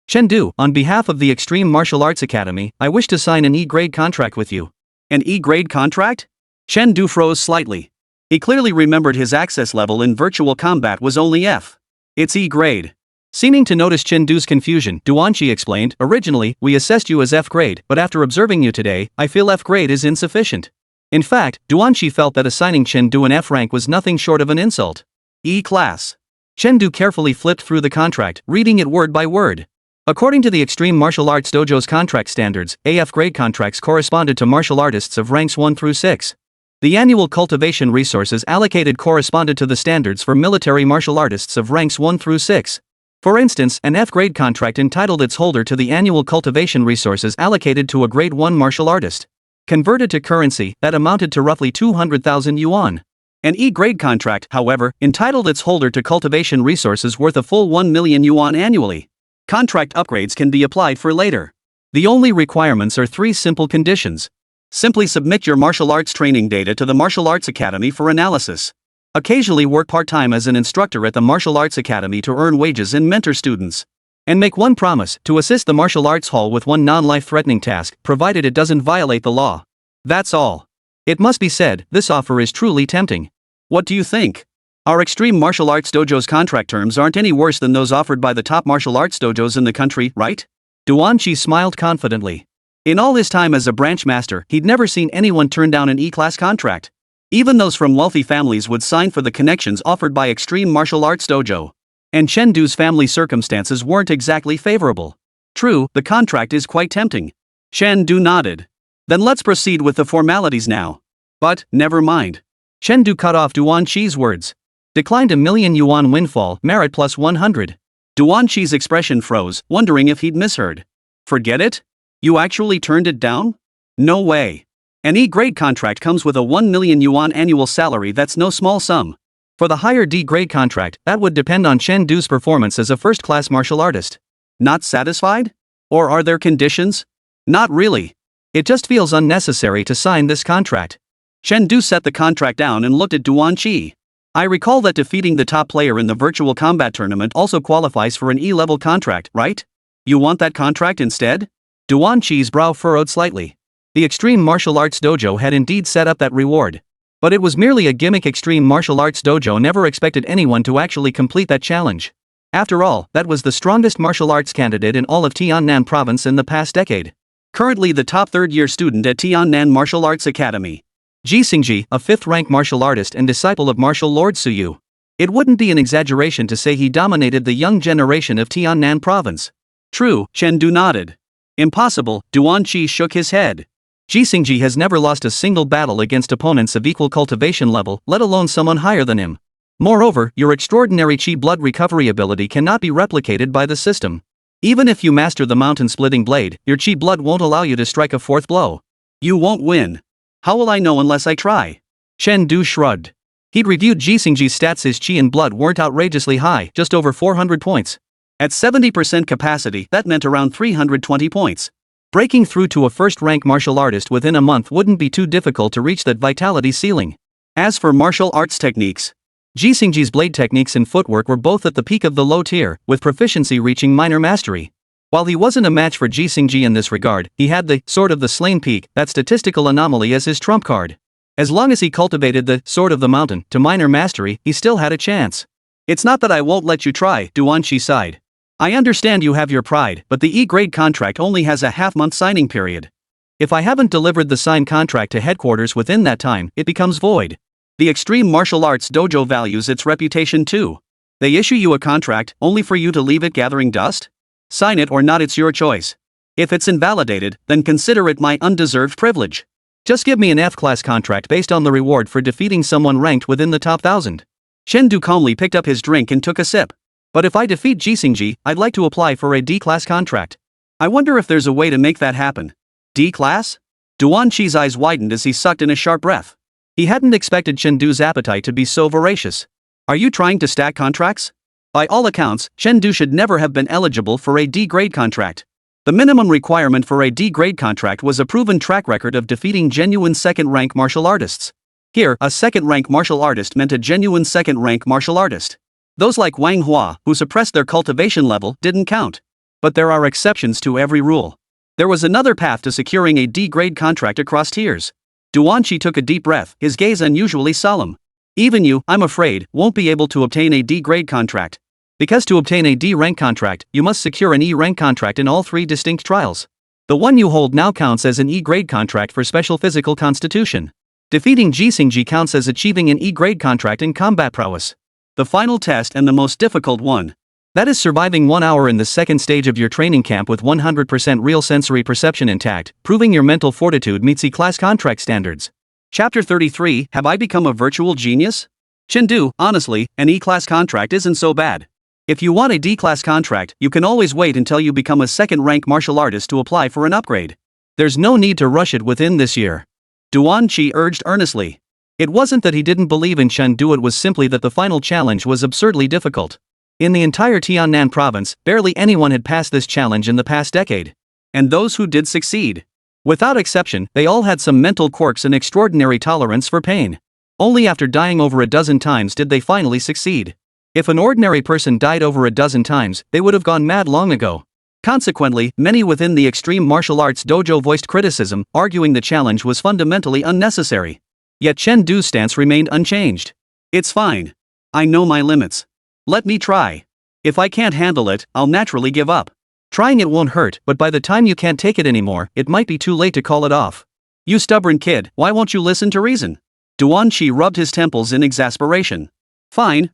Chen, on behalf of the Extreme Martial Arts Academy, I wish to sign an E-grade contract with you. An E-grade contract? Chen froze slightly. He clearly remembered his access level in virtual combat was only F. It's E-grade. Seeming to notice Chen confusion, Duanqi explained, originally, we assessed you as F-grade, but after observing you today, I feel F-grade is insufficient. In fact, Duanqi felt that assigning Chen an F rank was nothing short of an insult. E-class. Chen carefully flipped through the contract, reading it word by word. According to the Extreme Martial Arts Dojo's contract standards, AF grade contracts corresponded to martial artists of ranks 1 through 6. The annual cultivation resources allocated corresponded to the standards for military martial artists of ranks 1 through 6. For instance, an F-grade contract entitled its holder to the annual cultivation resources allocated to a grade 1 martial artist. Converted to currency, that amounted to roughly 200,000 yuan. An E-grade contract, however, entitled its holder to cultivation resources worth a full 1 million yuan annually. Contract upgrades can be applied for later. The only requirements are 3 simple conditions. Simply submit your martial arts training data to the Martial Arts Academy for analysis. Occasionally work part-time as an instructor at the Martial Arts Academy to earn wages and mentor students. And make one promise, to assist the Martial Arts Hall with one non-life-threatening task, provided it doesn't violate the law. That's all. It must be said, this offer is truly tempting. What do you think? Our Extreme Martial Arts Dojo's contract terms aren't any worse than those offered by the top martial arts dojos in the country, right? Duanqi smiled confidently. In all his time as a branch master, he'd never seen anyone turn down an E-class contract. Even those from wealthy families would sign for the connections offered by Extreme Martial Arts Dojo. And Chen family circumstances weren't exactly favorable. True, the contract is quite tempting. Chen nodded. Then let's proceed with the formalities now. But, never mind. Chen cut off Duanqi's words. Declined a million yuan windfall, merit plus 100. Duanqi's expression froze, wondering if he'd misheard. Forget it? You actually turned it down? No way. An E-grade contract comes with a 1 million yuan annual salary, that's no small sum. For the higher D-grade contract, that would depend on Chen performance as a first-class martial artist. Not satisfied? Or are there conditions? Not really. It just feels unnecessary to sign this contract. Chen set the contract down and looked at Duanqi. I recall that defeating the top player in the virtual combat tournament also qualifies for an E-level contract, right? You want that contract instead? Duanqi's brow furrowed slightly. The Extreme Martial Arts Dojo had indeed set up that reward. But it was merely a gimmick. Extreme Martial Arts Dojo never expected anyone to actually complete that challenge. After all, that was the strongest martial arts candidate in all of Tiannan province in the past decade. Currently the top third-year student at Tiannan Martial Arts Academy. Ji Xingji, a 5th-rank martial artist and disciple of martial lord Suyu. It wouldn't be an exaggeration to say he dominated the young generation of Tiannan province. True, Chen nodded. Impossible, Duanqi shook his head. Ji Xingji has never lost a single battle against opponents of equal cultivation level, let alone someone higher than him. Moreover, your extraordinary chi blood recovery ability cannot be replicated by the system. Even if you master the mountain-splitting blade, your chi blood won't allow you to strike a 4th blow. You won't win. How will I know unless I try? Chen shrugged. He'd reviewed Ji Xingji's stats. His chi and blood weren't outrageously high, just over 400 points. At 70% capacity, that meant around 320 points. Breaking through to a first-rank martial artist within a month wouldn't be too difficult to reach that vitality ceiling. As for martial arts techniques, Ji Xingji's blade techniques and footwork were both at the peak of the low tier, with proficiency reaching minor mastery. While he wasn't a match for Ji Xingji in this regard, he had the Sword of the Slain Peak, that statistical anomaly, as his trump card. As long as he cultivated the Sword of the Mountain to minor mastery, he still had a chance. It's not that I won't let you try, Duanqi sighed. I understand you have your pride, but the E-grade contract only has a half-month signing period. If I haven't delivered the signed contract to headquarters within that time, it becomes void. The Extreme Martial Arts Dojo values its reputation too. They issue you a contract, only for you to leave it gathering dust? Sign it or not, it's your choice. If it's invalidated, then consider it my undeserved privilege. Just give me an F-class contract based on the reward for defeating someone ranked within the top 1,000. Chen Du calmly picked up his drink and took a sip. But if I defeat Jixingji, I'd like to apply for a D-class contract. I wonder if there's a way to make that happen. D-class? Duan Qi's eyes widened as he sucked in a sharp breath. He hadn't expected Chen Du's appetite to be so voracious. Are you trying to stack contracts? By all accounts, Chen Du should never have been eligible for a D-grade contract. The minimum requirement for a D-grade contract was a proven track record of defeating genuine second-rank martial artists. Here, a second-rank martial artist meant a genuine second-rank martial artist. Those like Wang Hua, who suppressed their cultivation level, didn't count. But there are exceptions to every rule. There was another path to securing a D-grade contract across tiers. Duan Qi took a deep breath, his gaze unusually solemn. Even you, I'm afraid, won't be able to obtain a D-grade contract. Because to obtain a D-rank contract, you must secure an E-rank contract in all 3 distinct trials. The one you hold now counts as an E-grade contract for special physical constitution. Defeating Jixingji counts as achieving an E-grade contract in combat prowess. The final test and the most difficult one. That is surviving 1 hour in the second stage of your training camp with 100% real sensory perception intact, proving your mental fortitude meets E-class contract standards. Chapter 33, Have I Become a Virtual Genius? Chen Du, honestly, an E-class contract isn't so bad. If you want a D-class contract, you can always wait until you become a second-rank martial artist to apply for an upgrade. There's no need to rush it within this year. Duan Qi urged earnestly. It wasn't that he didn't believe in Chen Du, it was simply that the final challenge was absurdly difficult. In the entire Tiannan province, barely anyone had passed this challenge in the past decade. And those who did succeed. Without exception, they all had some mental quirks and extraordinary tolerance for pain. Only after dying over a dozen times did they finally succeed. If an ordinary person died over a dozen times, they would have gone mad long ago. Consequently, many within the extreme martial arts dojo voiced criticism, arguing the challenge was fundamentally unnecessary. Yet Chen Du's stance remained unchanged. It's fine. I know my limits. Let me try. If I can't handle it, I'll naturally give up. Trying it won't hurt, but by the time you can't take it anymore, it might be too late to call it off. You stubborn kid, why won't you listen to reason? Duan Qi rubbed his temples in exasperation. Fine.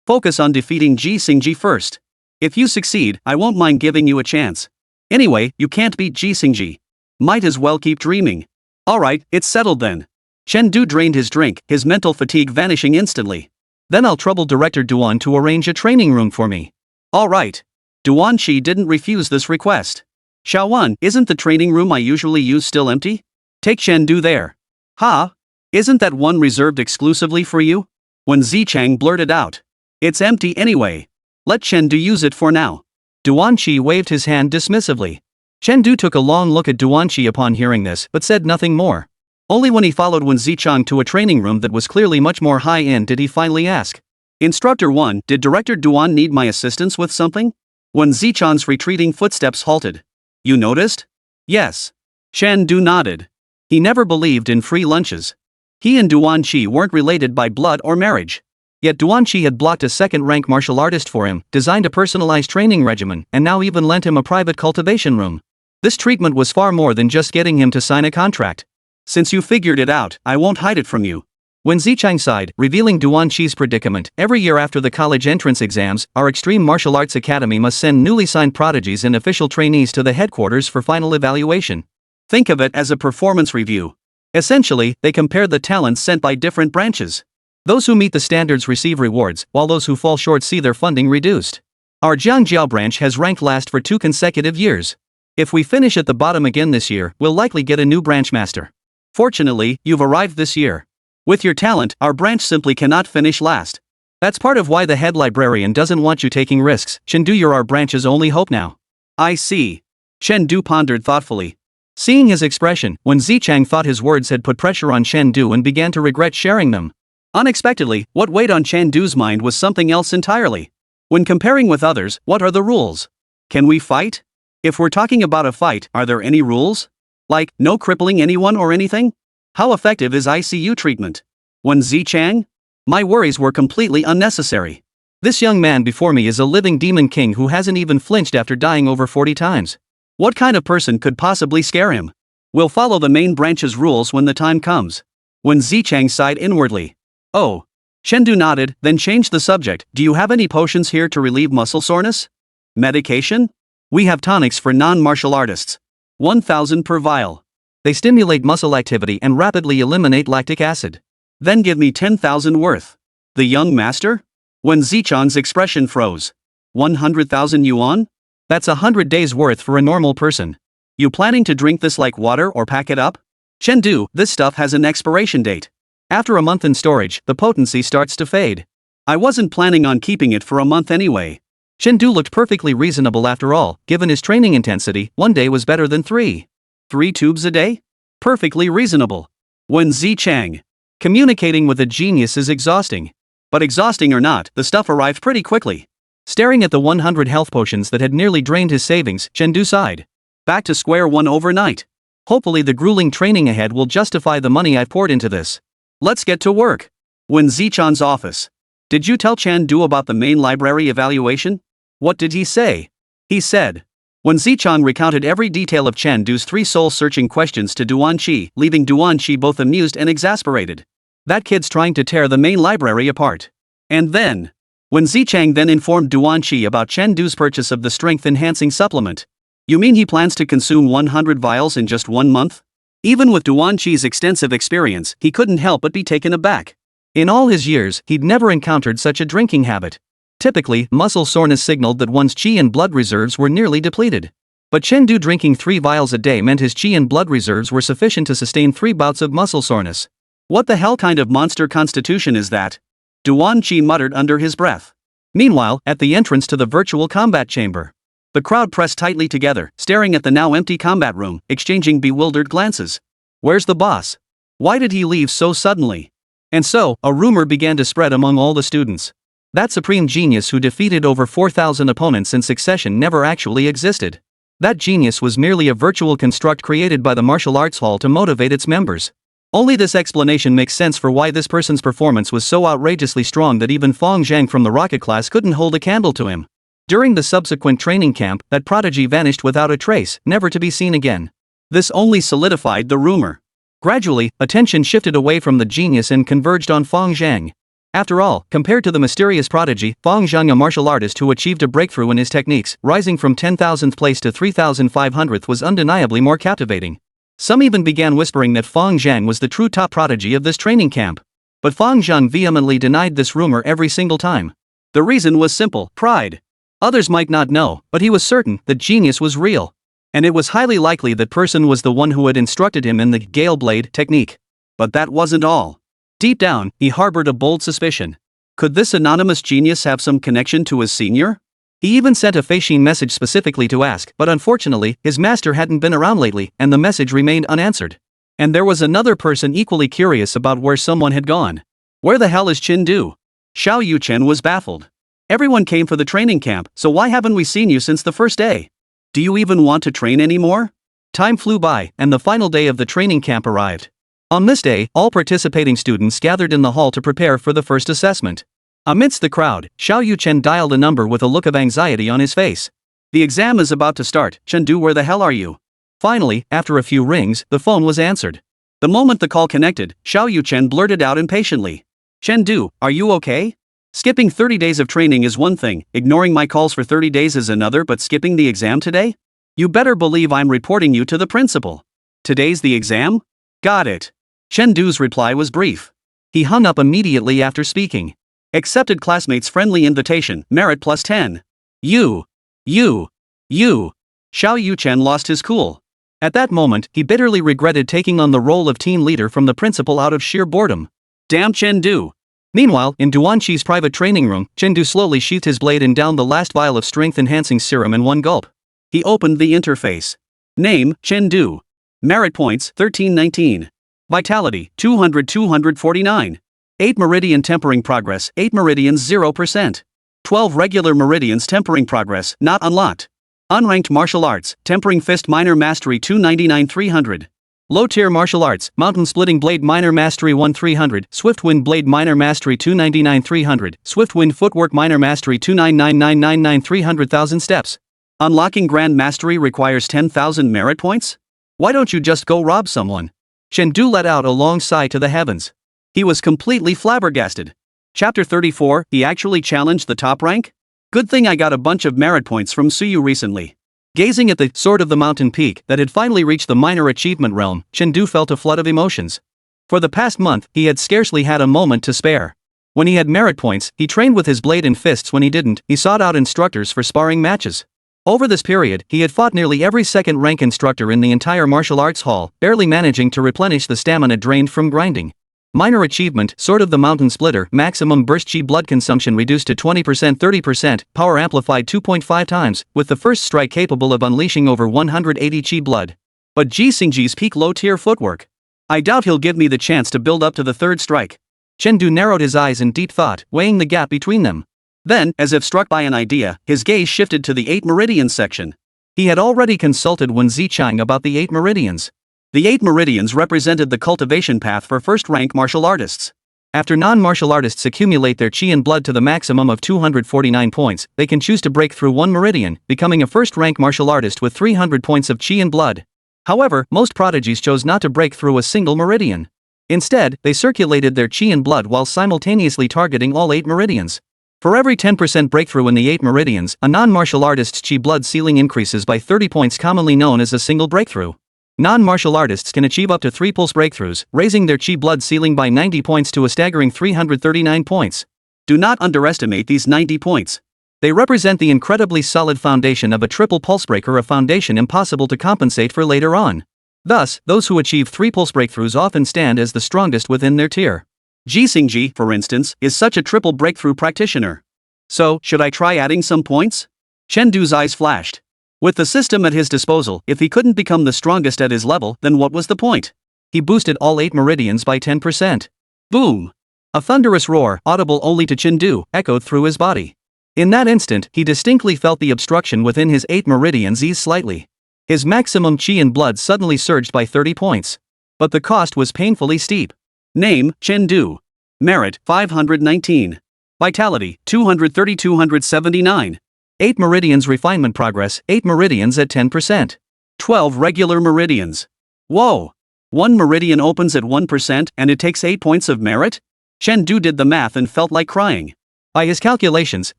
Focus on defeating Jixingji first. If you succeed, I won't mind giving you a chance. Anyway, you can't beat Jixingji. Might as well keep dreaming. Alright, it's settled then. Chen Du drained his drink, his mental fatigue vanishing instantly. Then I'll trouble Director Duan to arrange a training room for me. Alright. Duan Qi didn't refuse this request. Xiaowan, isn't the training room I usually use still empty? Take Chen Du there. Ha? Isn't that one reserved exclusively for you? When Zichang blurted out. It's empty anyway. Let Chen Du use it for now. Duan Qi waved his hand dismissively. Chen Du took a long look at Duan Qi upon hearing this, but said nothing more. Only when he followed Wen Zichang to a training room that was clearly much more high-end did he finally ask. Instructor 1, did Director Duan need my assistance with something? Wen Zichang's retreating footsteps halted. You noticed? Yes. Chen Du nodded. He never believed in free lunches. He and Duan Qi weren't related by blood or marriage. Yet Duan Qi had blocked a second-rank martial artist for him, designed a personalized training regimen, and now even lent him a private cultivation room. This treatment was far more than just getting him to sign a contract. Since you figured it out, I won't hide it from you. When Zichang sighed, revealing Duan Qi's predicament, every year after the college entrance exams, our Extreme Martial Arts Academy must send newly signed prodigies and official trainees to the headquarters for final evaluation. Think of it as a performance review. Essentially, they compare the talents sent by different branches. Those who meet the standards receive rewards, while those who fall short see their funding reduced. Our Jiangjiao branch has ranked last for 2 consecutive years. If we finish at the bottom again this year, we'll likely get a new branch master. Fortunately, you've arrived this year. With your talent, our branch simply cannot finish last. That's part of why the head librarian doesn't want you taking risks. Chen Du, you're our branch's only hope now. I see. Chen Du pondered thoughtfully. Seeing his expression, Wen Zichang thought his words had put pressure on Chen Du and began to regret sharing them. Unexpectedly, what weighed on Chen Du's mind was something else entirely. When comparing with others, what are the rules? Can we fight? If we're talking about a fight, are there any rules? Like, no crippling anyone or anything? How effective is ICU treatment? Wen Zichang? My worries were completely unnecessary. This young man before me is a living demon king who hasn't even flinched after dying over 40 times. What kind of person could possibly scare him? We'll follow the main branch's rules when the time comes. Wen Zichang sighed inwardly. Oh. Chen Du nodded, then changed the subject. Do you have any potions here to relieve muscle soreness? Medication? We have tonics for non-martial artists. 1,000 per vial. They stimulate muscle activity and rapidly eliminate lactic acid. Then give me 10,000 worth. The young master? When Zichang's expression froze. 100,000 yuan? That's 100 days worth for a normal person. You planning to drink this like water or pack it up? Chengdu, this stuff has an expiration date. After a month in storage, the potency starts to fade. I wasn't planning on keeping it for a month anyway. Chengdu looked perfectly reasonable after all, given his training intensity. 1 day was better than 3. 3 tubes a day? Perfectly reasonable. When Zichang. Communicating with a genius is exhausting. But exhausting or not, the stuff arrived pretty quickly. Staring at the 100 health potions that had nearly drained his savings, Chengdu sighed. Back to square one overnight. Hopefully the grueling training ahead will justify the money I've poured into this. Let's get to work. When Zichang's office. Did you tell Chengdu about the main library evaluation? What did he say? He said. When Zichang recounted every detail of Chengdu's 3 soul-searching questions to Duanqi, leaving Duanqi both amused and exasperated. That kid's trying to tear the main library apart. And then. When Zichang then informed Duanqi about Chengdu's purchase of the strength-enhancing supplement. You mean he plans to consume 100 vials in just 1 month? Even with Duanqi's extensive experience, he couldn't help but be taken aback. In all his years, he'd never encountered such a drinking habit. Typically, muscle soreness signaled that one's qi and blood reserves were nearly depleted. But Chengdu drinking 3 vials a day meant his qi and blood reserves were sufficient to sustain 3 bouts of muscle soreness. What the hell kind of monster constitution is that? Duanqi muttered under his breath. Meanwhile, at the entrance to the virtual combat chamber. The crowd pressed tightly together, staring at the now empty combat room, exchanging bewildered glances. Where's the boss? Why did he leave so suddenly? And so, a rumor began to spread among all the students. That supreme genius who defeated over 4,000 opponents in succession never actually existed. That genius was merely a virtual construct created by the martial arts hall to motivate its members. Only this explanation makes sense for why this person's performance was so outrageously strong that even Fong Zhang from the rocket class couldn't hold a candle to him. During the subsequent training camp, that prodigy vanished without a trace, never to be seen again. This only solidified the rumor. Gradually, attention shifted away from the genius and converged on Fong Zhang. After all, compared to the mysterious prodigy, Fong Zhang, a martial artist who achieved a breakthrough in his techniques, rising from 10,000th place to 3,500th, was undeniably more captivating. Some even began whispering that Fong Zhang was the true top prodigy of this training camp. But Fong Zhang vehemently denied this rumor every single time. The reason was simple: pride. Others might not know, but he was certain that genius was real. And it was highly likely that person was the one who had instructed him in the Gale Blade technique. But that wasn't all. Deep down, he harbored a bold suspicion. Could this anonymous genius have some connection to his senior? He even sent a Feishin message specifically to ask, but unfortunately, his master hadn't been around lately, and the message remained unanswered. And there was another person equally curious about where someone had gone. Where the hell is Chengdu? Xiao Yuchen was baffled. Everyone came for the training camp, so why haven't we seen you since the first day? Do you even want to train anymore? Time flew by, and the final day of the training camp arrived. On this day, all participating students gathered in the hall to prepare for the first assessment. Amidst the crowd, Xiao Yuchen dialed a number with a look of anxiety on his face. The exam is about to start. Chengdu, where the hell are you? Finally, after a few rings, the phone was answered. The moment the call connected, Xiao Yuchen blurted out impatiently. Chengdu, are you okay? Skipping 30 days of training is one thing, ignoring my calls for 30 days is another, but skipping the exam today? You better believe I'm reporting you to the principal. Today's the exam? Got it. Chengdu's reply was brief. He hung up immediately after speaking. Accepted classmates' friendly invitation, merit plus 10. You. Xiao Yuchen lost his cool. At that moment, he bitterly regretted taking on the role of team leader from the principal out of sheer boredom. Damn Chengdu. Meanwhile, in Duanqi's private training room, Chengdu slowly sheathed his blade and downed the last vial of strength-enhancing serum in one gulp. He opened the interface. Name, Chengdu. Merit points, 1319. Vitality, 249. 8 meridian tempering progress, 8 meridians 0%. 12 regular meridians tempering progress, not unlocked. Unranked martial arts, tempering fist minor mastery 299 300. Low tier martial arts, mountain splitting blade minor mastery 1 300, swift wind blade minor mastery 299 300, swift wind footwork minor mastery 2999999 300,000 steps. Unlocking grand mastery requires 10,000 merit points? Why don't you just go rob someone? Chengdu let out a long sigh to the heavens. He was completely flabbergasted. Chapter 34, he actually challenged the top rank? Good thing I got a bunch of merit points from Suyu recently. Gazing at the sword of the mountain peak that had finally reached the minor achievement realm, Chen felt a flood of emotions. For the past month, he had scarcely had a moment to spare. When he had merit points, he trained with his blade and fists. When he didn't, he sought out instructors for sparring matches. Over this period, he had fought nearly every second-rank instructor in the entire martial arts hall, barely managing to replenish the stamina drained from grinding. Minor achievement, Sword of the Mountain Splitter, maximum burst chi blood consumption reduced to 20% 30%, power amplified 2.5 times, with the first strike capable of unleashing over 180 chi blood. But Ji Xingji's peak low-tier footwork. I doubt he'll give me the chance to build up to the third strike. Chen narrowed his eyes in deep thought, weighing the gap between them. Then, as if struck by an idea, his gaze shifted to the 8 meridians section. He had already consulted Wen Zichang about the 8 meridians. The 8 meridians represented the cultivation path for first-rank martial artists. After non-martial artists accumulate their chi and blood to the maximum of 249 points, they can choose to break through one meridian, becoming a first-rank martial artist with 300 points of chi and blood. However, most prodigies chose not to break through a single meridian. Instead, they circulated their chi and blood while simultaneously targeting all 8 meridians. For every 10% breakthrough in the 8 meridians, a non-martial artist's chi blood ceiling increases by 30 points, commonly known as a single breakthrough. Non-martial artists can achieve up to 3 pulse breakthroughs, raising their chi blood ceiling by 90 points to a staggering 339 points. Do not underestimate these 90 points. They represent the incredibly solid foundation of a triple pulse breaker, a foundation impossible to compensate for later on. Thus, those who achieve 3 pulse breakthroughs often stand as the strongest within their tier. Ji Xingji, for instance, is such a triple breakthrough practitioner. So, should I try adding some points? Chen Du's eyes flashed. With the system at his disposal, if he couldn't become the strongest at his level, then what was the point? He boosted all 8 meridians by 10%. Boom! A thunderous roar, audible only to Chen Du, echoed through his body. In that instant, he distinctly felt the obstruction within his 8 meridians ease slightly. His maximum chi and blood suddenly surged by 30 points. But the cost was painfully steep. Name, Chen Du. Merit, 519. Vitality, 230 279. 8 meridians refinement progress, 8 meridians at 10%. 12 regular meridians. Whoa! 1 meridian opens at 1% and it takes 8 points of merit? Chen Du did the math and felt like crying. By his calculations,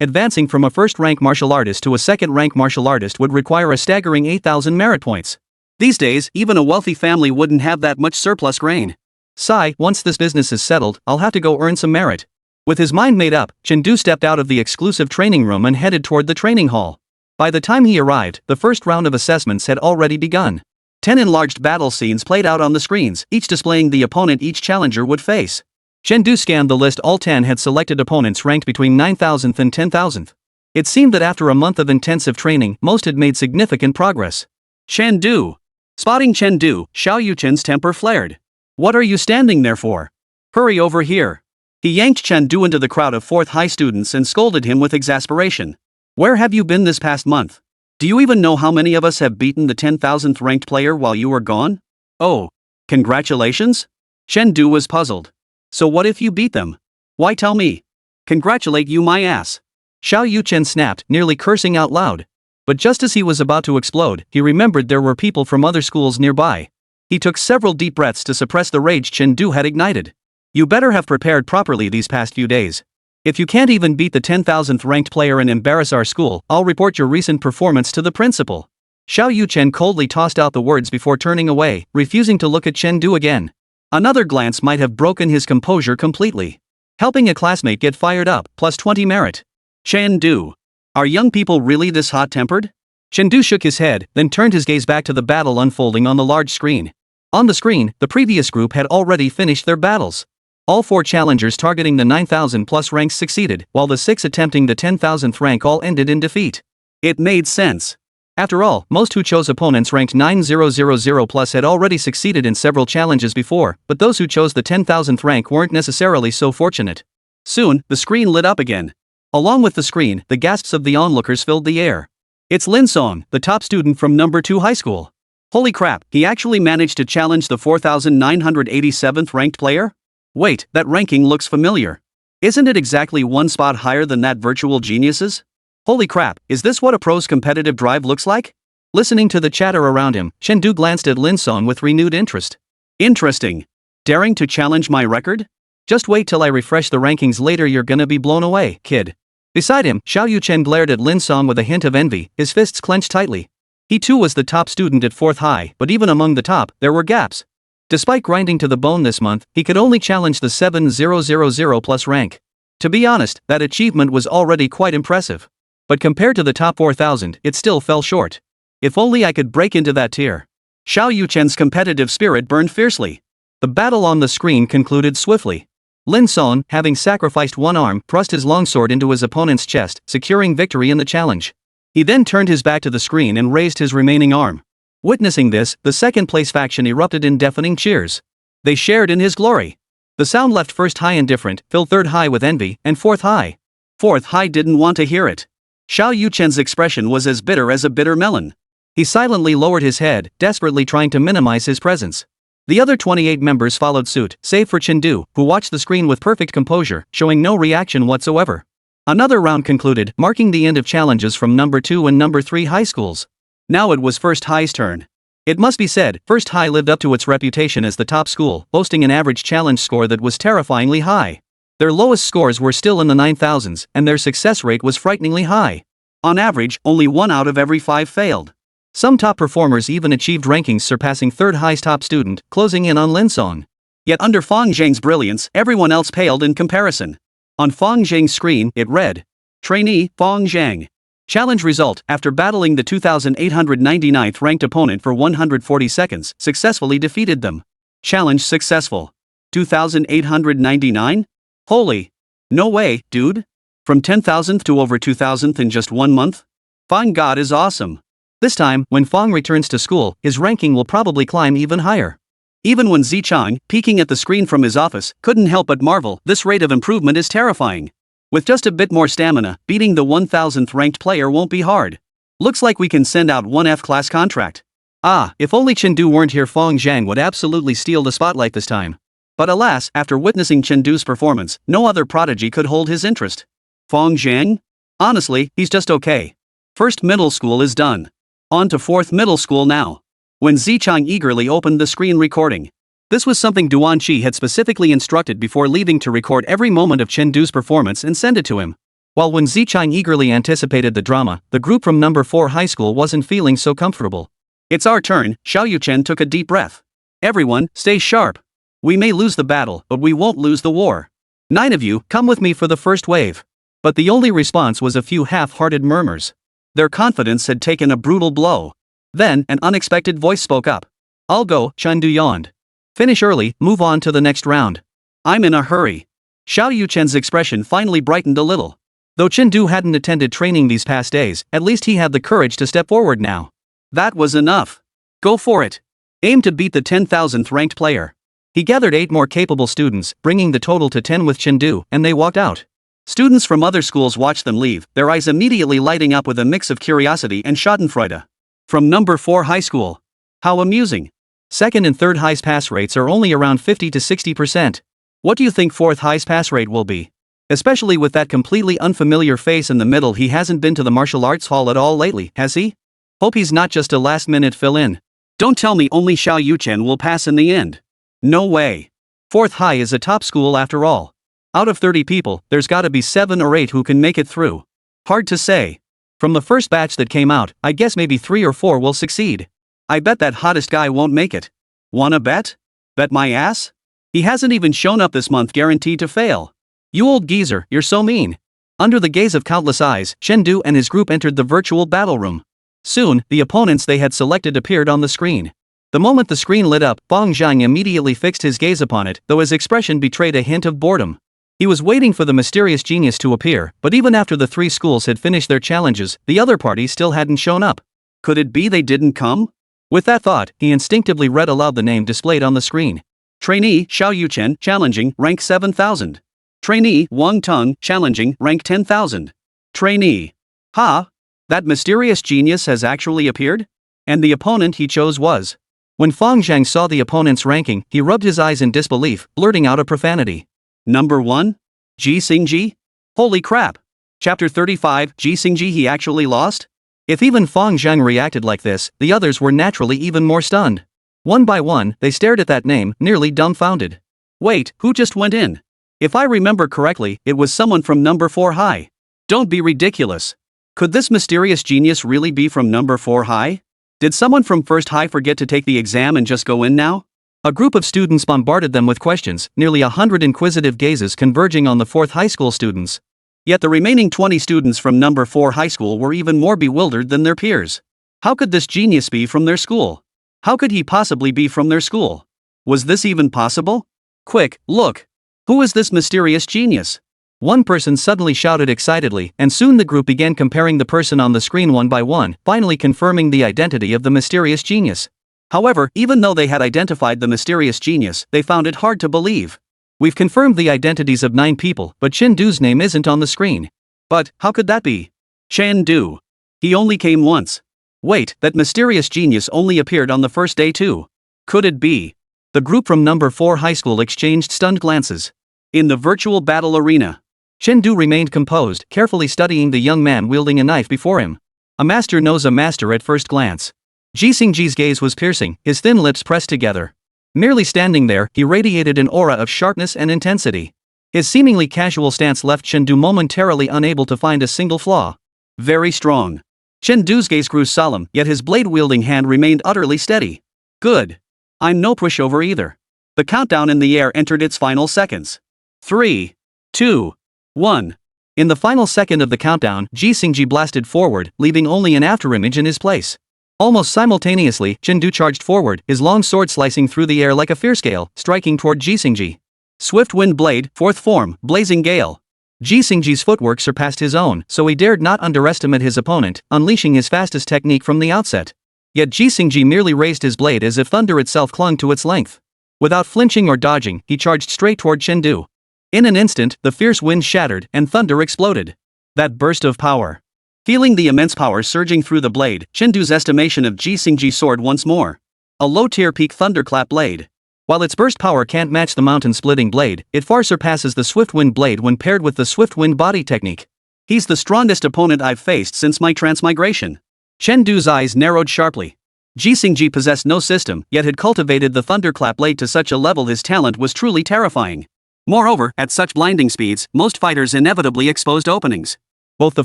advancing from a first-rank martial artist to a second-rank martial artist would require a staggering 8,000 merit points. These days, even a wealthy family wouldn't have that much surplus grain. Sigh, once this business is settled, I'll have to go earn some merit. With his mind made up, Chen Du stepped out of the exclusive training room and headed toward the training hall. By the time he arrived, the first round of assessments had already begun. 10 enlarged battle scenes played out on the screens, each displaying the opponent each challenger would face. Chen Du scanned the list. All 10 had selected opponents ranked between 9,000th and 10,000th. It seemed that after a month of intensive training, most had made significant progress. Chen Du. Spotting Chen Du, Xiao Yuchen's temper flared. What are you standing there for? Hurry over here. He yanked Chen Du into the crowd of 4th high students and scolded him with exasperation. Where have you been this past month? Do you even know how many of us have beaten the 10,000th ranked player while you were gone? Oh. Congratulations? Chen Du was puzzled. So what if you beat them? Why tell me? Congratulate you my ass. Xiao Yuchen snapped, nearly cursing out loud. But just as he was about to explode, he remembered there were people from other schools nearby. He took several deep breaths to suppress the rage Chen Du had ignited. You better have prepared properly these past few days. If you can't even beat the 10,000th ranked player and embarrass our school, I'll report your recent performance to the principal. Xiao Yuchen coldly tossed out the words before turning away, refusing to look at Chen Du again. Another glance might have broken his composure completely. Helping a classmate get fired up, plus 20 merit. Chen Du. Are young people really this hot-tempered? Chen Du shook his head, then turned his gaze back to the battle unfolding on the large screen. On the screen, the previous group had already finished their battles. All 4 challengers targeting the 9,000 plus ranks succeeded, while the 6 attempting the 10,000th rank all ended in defeat. It made sense. After all, most who chose opponents ranked 9000 plus had already succeeded in several challenges before, but those who chose the 10,000th rank weren't necessarily so fortunate. Soon, the screen lit up again. Along with the screen, the gasps of the onlookers filled the air. It's Lin Song, the top student from number 2 high school. Holy crap, he actually managed to challenge the 4,987th ranked player? Wait, that ranking looks familiar. Isn't it exactly 1 spot higher than that virtual genius's? Holy crap, is this what a pro's competitive drive looks like? Listening to the chatter around him, Chen Du glanced at Lin Song with renewed interest. Interesting. Daring to challenge my record? Just wait till I refresh the rankings later, you're gonna be blown away, kid. Beside him, Xiao Yuchen glared at Lin Song with a hint of envy, his fists clenched tightly. He too was the top student at 4th High, but even among the top, there were gaps. Despite grinding to the bone this month, he could only challenge the 7000 plus rank. To be honest, that achievement was already quite impressive. But compared to the top 4000, it still fell short. If only I could break into that tier. Xiao Yuchen's competitive spirit burned fiercely. The battle on the screen concluded swiftly. Lin Son, having sacrificed one arm, thrust his longsword into his opponent's chest, securing victory in the challenge. He then turned his back to the screen and raised his remaining arm. Witnessing this, the second-place faction erupted in deafening cheers. They shared in his glory. The sound left 1st High indifferent, filled 3rd High with envy, and 4th High. 4th High didn't want to hear it. Xiao Yuchen's expression was as bitter as a bitter melon. He silently lowered his head, desperately trying to minimize his presence. The other 28 members followed suit, save for Chengdu, who watched the screen with perfect composure, showing no reaction whatsoever. Another round concluded, marking the end of challenges from number 2 and number 3 high schools. Now it was 1st High's turn. It must be said, 1st High lived up to its reputation as the top school, boasting an average challenge score that was terrifyingly high. Their lowest scores were still in the 9000s, and their success rate was frighteningly high. On average, only 1 out of every 5 failed. Some top performers even achieved rankings surpassing 3rd High's top student, closing in on Lin Song. Yet under Fang Zhang's brilliance, everyone else paled in comparison. On Fang Zhang's screen, it read, Trainee, Fang Zhang. Challenge result, after battling the 2899th ranked opponent for 140 seconds, successfully defeated them. Challenge successful. 2899? Holy. No way, dude. From 10,000th to over 2,000th in just 1 month? Fang God is awesome. This time, when Fang returns to school, his ranking will probably climb even higher. Even when Zichang, peeking at the screen from his office, couldn't help but marvel, this rate of improvement is terrifying. With just a bit more stamina, beating the 1000th ranked player won't be hard. Looks like we can send out one F-class contract. Ah, if only Chengdu weren't here, Fang Zhang would absolutely steal the spotlight this time. But alas, after witnessing Chengdu's performance, no other prodigy could hold his interest. Fang Zhang? Honestly, he's just okay. 1st middle school is done. On to 4th middle school now. When Zichang eagerly opened the screen recording. This was something Duan Qi had specifically instructed before leaving to record every moment of Chengdu's performance and send it to him. While when Zichang eagerly anticipated the drama, the group from number 4 high school wasn't feeling so comfortable. It's our turn, Xiao Yuchen took a deep breath. Everyone, stay sharp. We may lose the battle, but we won't lose the war. 9 of you, come with me for the first wave. But the only response was a few half-hearted murmurs. Their confidence had taken a brutal blow. Then, an unexpected voice spoke up. I'll go, Chengdu yawned. Finish early, move on to the next round. I'm in a hurry. Xiao Yuchen's expression finally brightened a little. Though Chengdu hadn't attended training these past days, at least he had the courage to step forward now. That was enough. Go for it. Aim to beat the 10,000th ranked player. He gathered 8 more capable students, bringing the total to 10 with Chengdu, and they walked out. Students from other schools watched them leave, their eyes immediately lighting up with a mix of curiosity and schadenfreude. From number 4 high school. How amusing. 2nd and 3rd high's pass rates are only around 50 to 60%. What do you think 4th high's pass rate will be? Especially with that completely unfamiliar face in the middle. He hasn't been to the martial arts hall at all lately, has he? Hope he's not just a last-minute fill-in. Don't tell me only Xiao Yuchen will pass in the end. No way. 4th high is a top school after all. Out of 30 people, there's gotta be 7 or 8 who can make it through. Hard to say. From the first batch that came out, I guess maybe 3 or 4 will succeed. I bet that hottest guy won't make it. Wanna bet? Bet my ass? He hasn't even shown up this month, guaranteed to fail. You old geezer, you're so mean. Under the gaze of countless eyes, Chengdu and his group entered the virtual battle room. Soon, the opponents they had selected appeared on the screen. The moment the screen lit up, Fang Zhang immediately fixed his gaze upon it, though his expression betrayed a hint of boredom. He was waiting for the mysterious genius to appear, but even after the 3 schools had finished their challenges, the other party still hadn't shown up. Could it be they didn't come? With that thought, he instinctively read aloud the name displayed on the screen. Trainee Xiao Yuchen, challenging, rank 7,000. Trainee Wang Teng, challenging, rank 10,000. Trainee. Ha! That mysterious genius has actually appeared? And the opponent he chose was. When Fang Zhang saw the opponent's ranking, he rubbed his eyes in disbelief, blurting out a profanity. Number 1? Ji Xingji? Holy crap! Chapter 35, Ji Xingji, he actually lost? If even Fang Zhang reacted like this, the others were naturally even more stunned. One by one, they stared at that name, nearly dumbfounded. Wait, who just went in? If I remember correctly, it was someone from number 4 high. Don't be ridiculous. Could this mysterious genius really be from number 4 high? Did someone from First High forget to take the exam and just go in now? A group of students bombarded them with questions, nearly 100 inquisitive gazes converging on the 4th high school students. Yet the remaining 20 students from number 4 high school were even more bewildered than their peers. How could this genius be from their school? How could he possibly be from their school? Was this even possible? Quick, look! Who is this mysterious genius? One person suddenly shouted excitedly, and soon the group began comparing the person on the screen one by one, finally confirming the identity of the mysterious genius. However, even though they had identified the mysterious genius, they found it hard to believe. We've confirmed the identities of 9 people, but Chen Du's name isn't on the screen. But, how could that be? Chen Du. He only came once. Wait, that mysterious genius only appeared on the first day too. Could it be? The group from number 4 high school exchanged stunned glances. In the virtual battle arena, Chen Du remained composed, carefully studying the young man wielding a knife before him. A master knows a master at first glance. Ji Xingji's gaze was piercing, his thin lips pressed together. Merely standing there, he radiated an aura of sharpness and intensity. His seemingly casual stance left Chen Du momentarily unable to find a single flaw. Very strong. Chen Du's gaze grew solemn, yet his blade-wielding hand remained utterly steady. Good. I'm no pushover either. The countdown in the air entered its final seconds. 3, 2, 1. In the final second of the countdown, Ji Xingji blasted forward, leaving only an afterimage in his place. Almost simultaneously, Chen Du charged forward, his long sword slicing through the air like a fierce gale, striking toward Ji Xingji. Swift Wind Blade, 4th form, Blazing Gale. Ji Xingji's footwork surpassed his own, so he dared not underestimate his opponent, unleashing his fastest technique from the outset. Yet Ji Xingji merely raised his blade as if thunder itself clung to its length. Without flinching or dodging, he charged straight toward Chen Du. In an instant, the fierce wind shattered, and thunder exploded. That burst of power. Feeling the immense power surging through the blade, Chen Du's estimation of Ji Xingji soared once more. A low-tier peak thunderclap blade. While its burst power can't match the mountain-splitting blade, it far surpasses the Swift Wind blade when paired with the Swift Wind body technique. He's the strongest opponent I've faced since my transmigration. Chen Du's eyes narrowed sharply. Ji Xingji possessed no system, yet had cultivated the thunderclap blade to such a level his talent was truly terrifying. Moreover, at such blinding speeds, most fighters inevitably exposed openings. Both the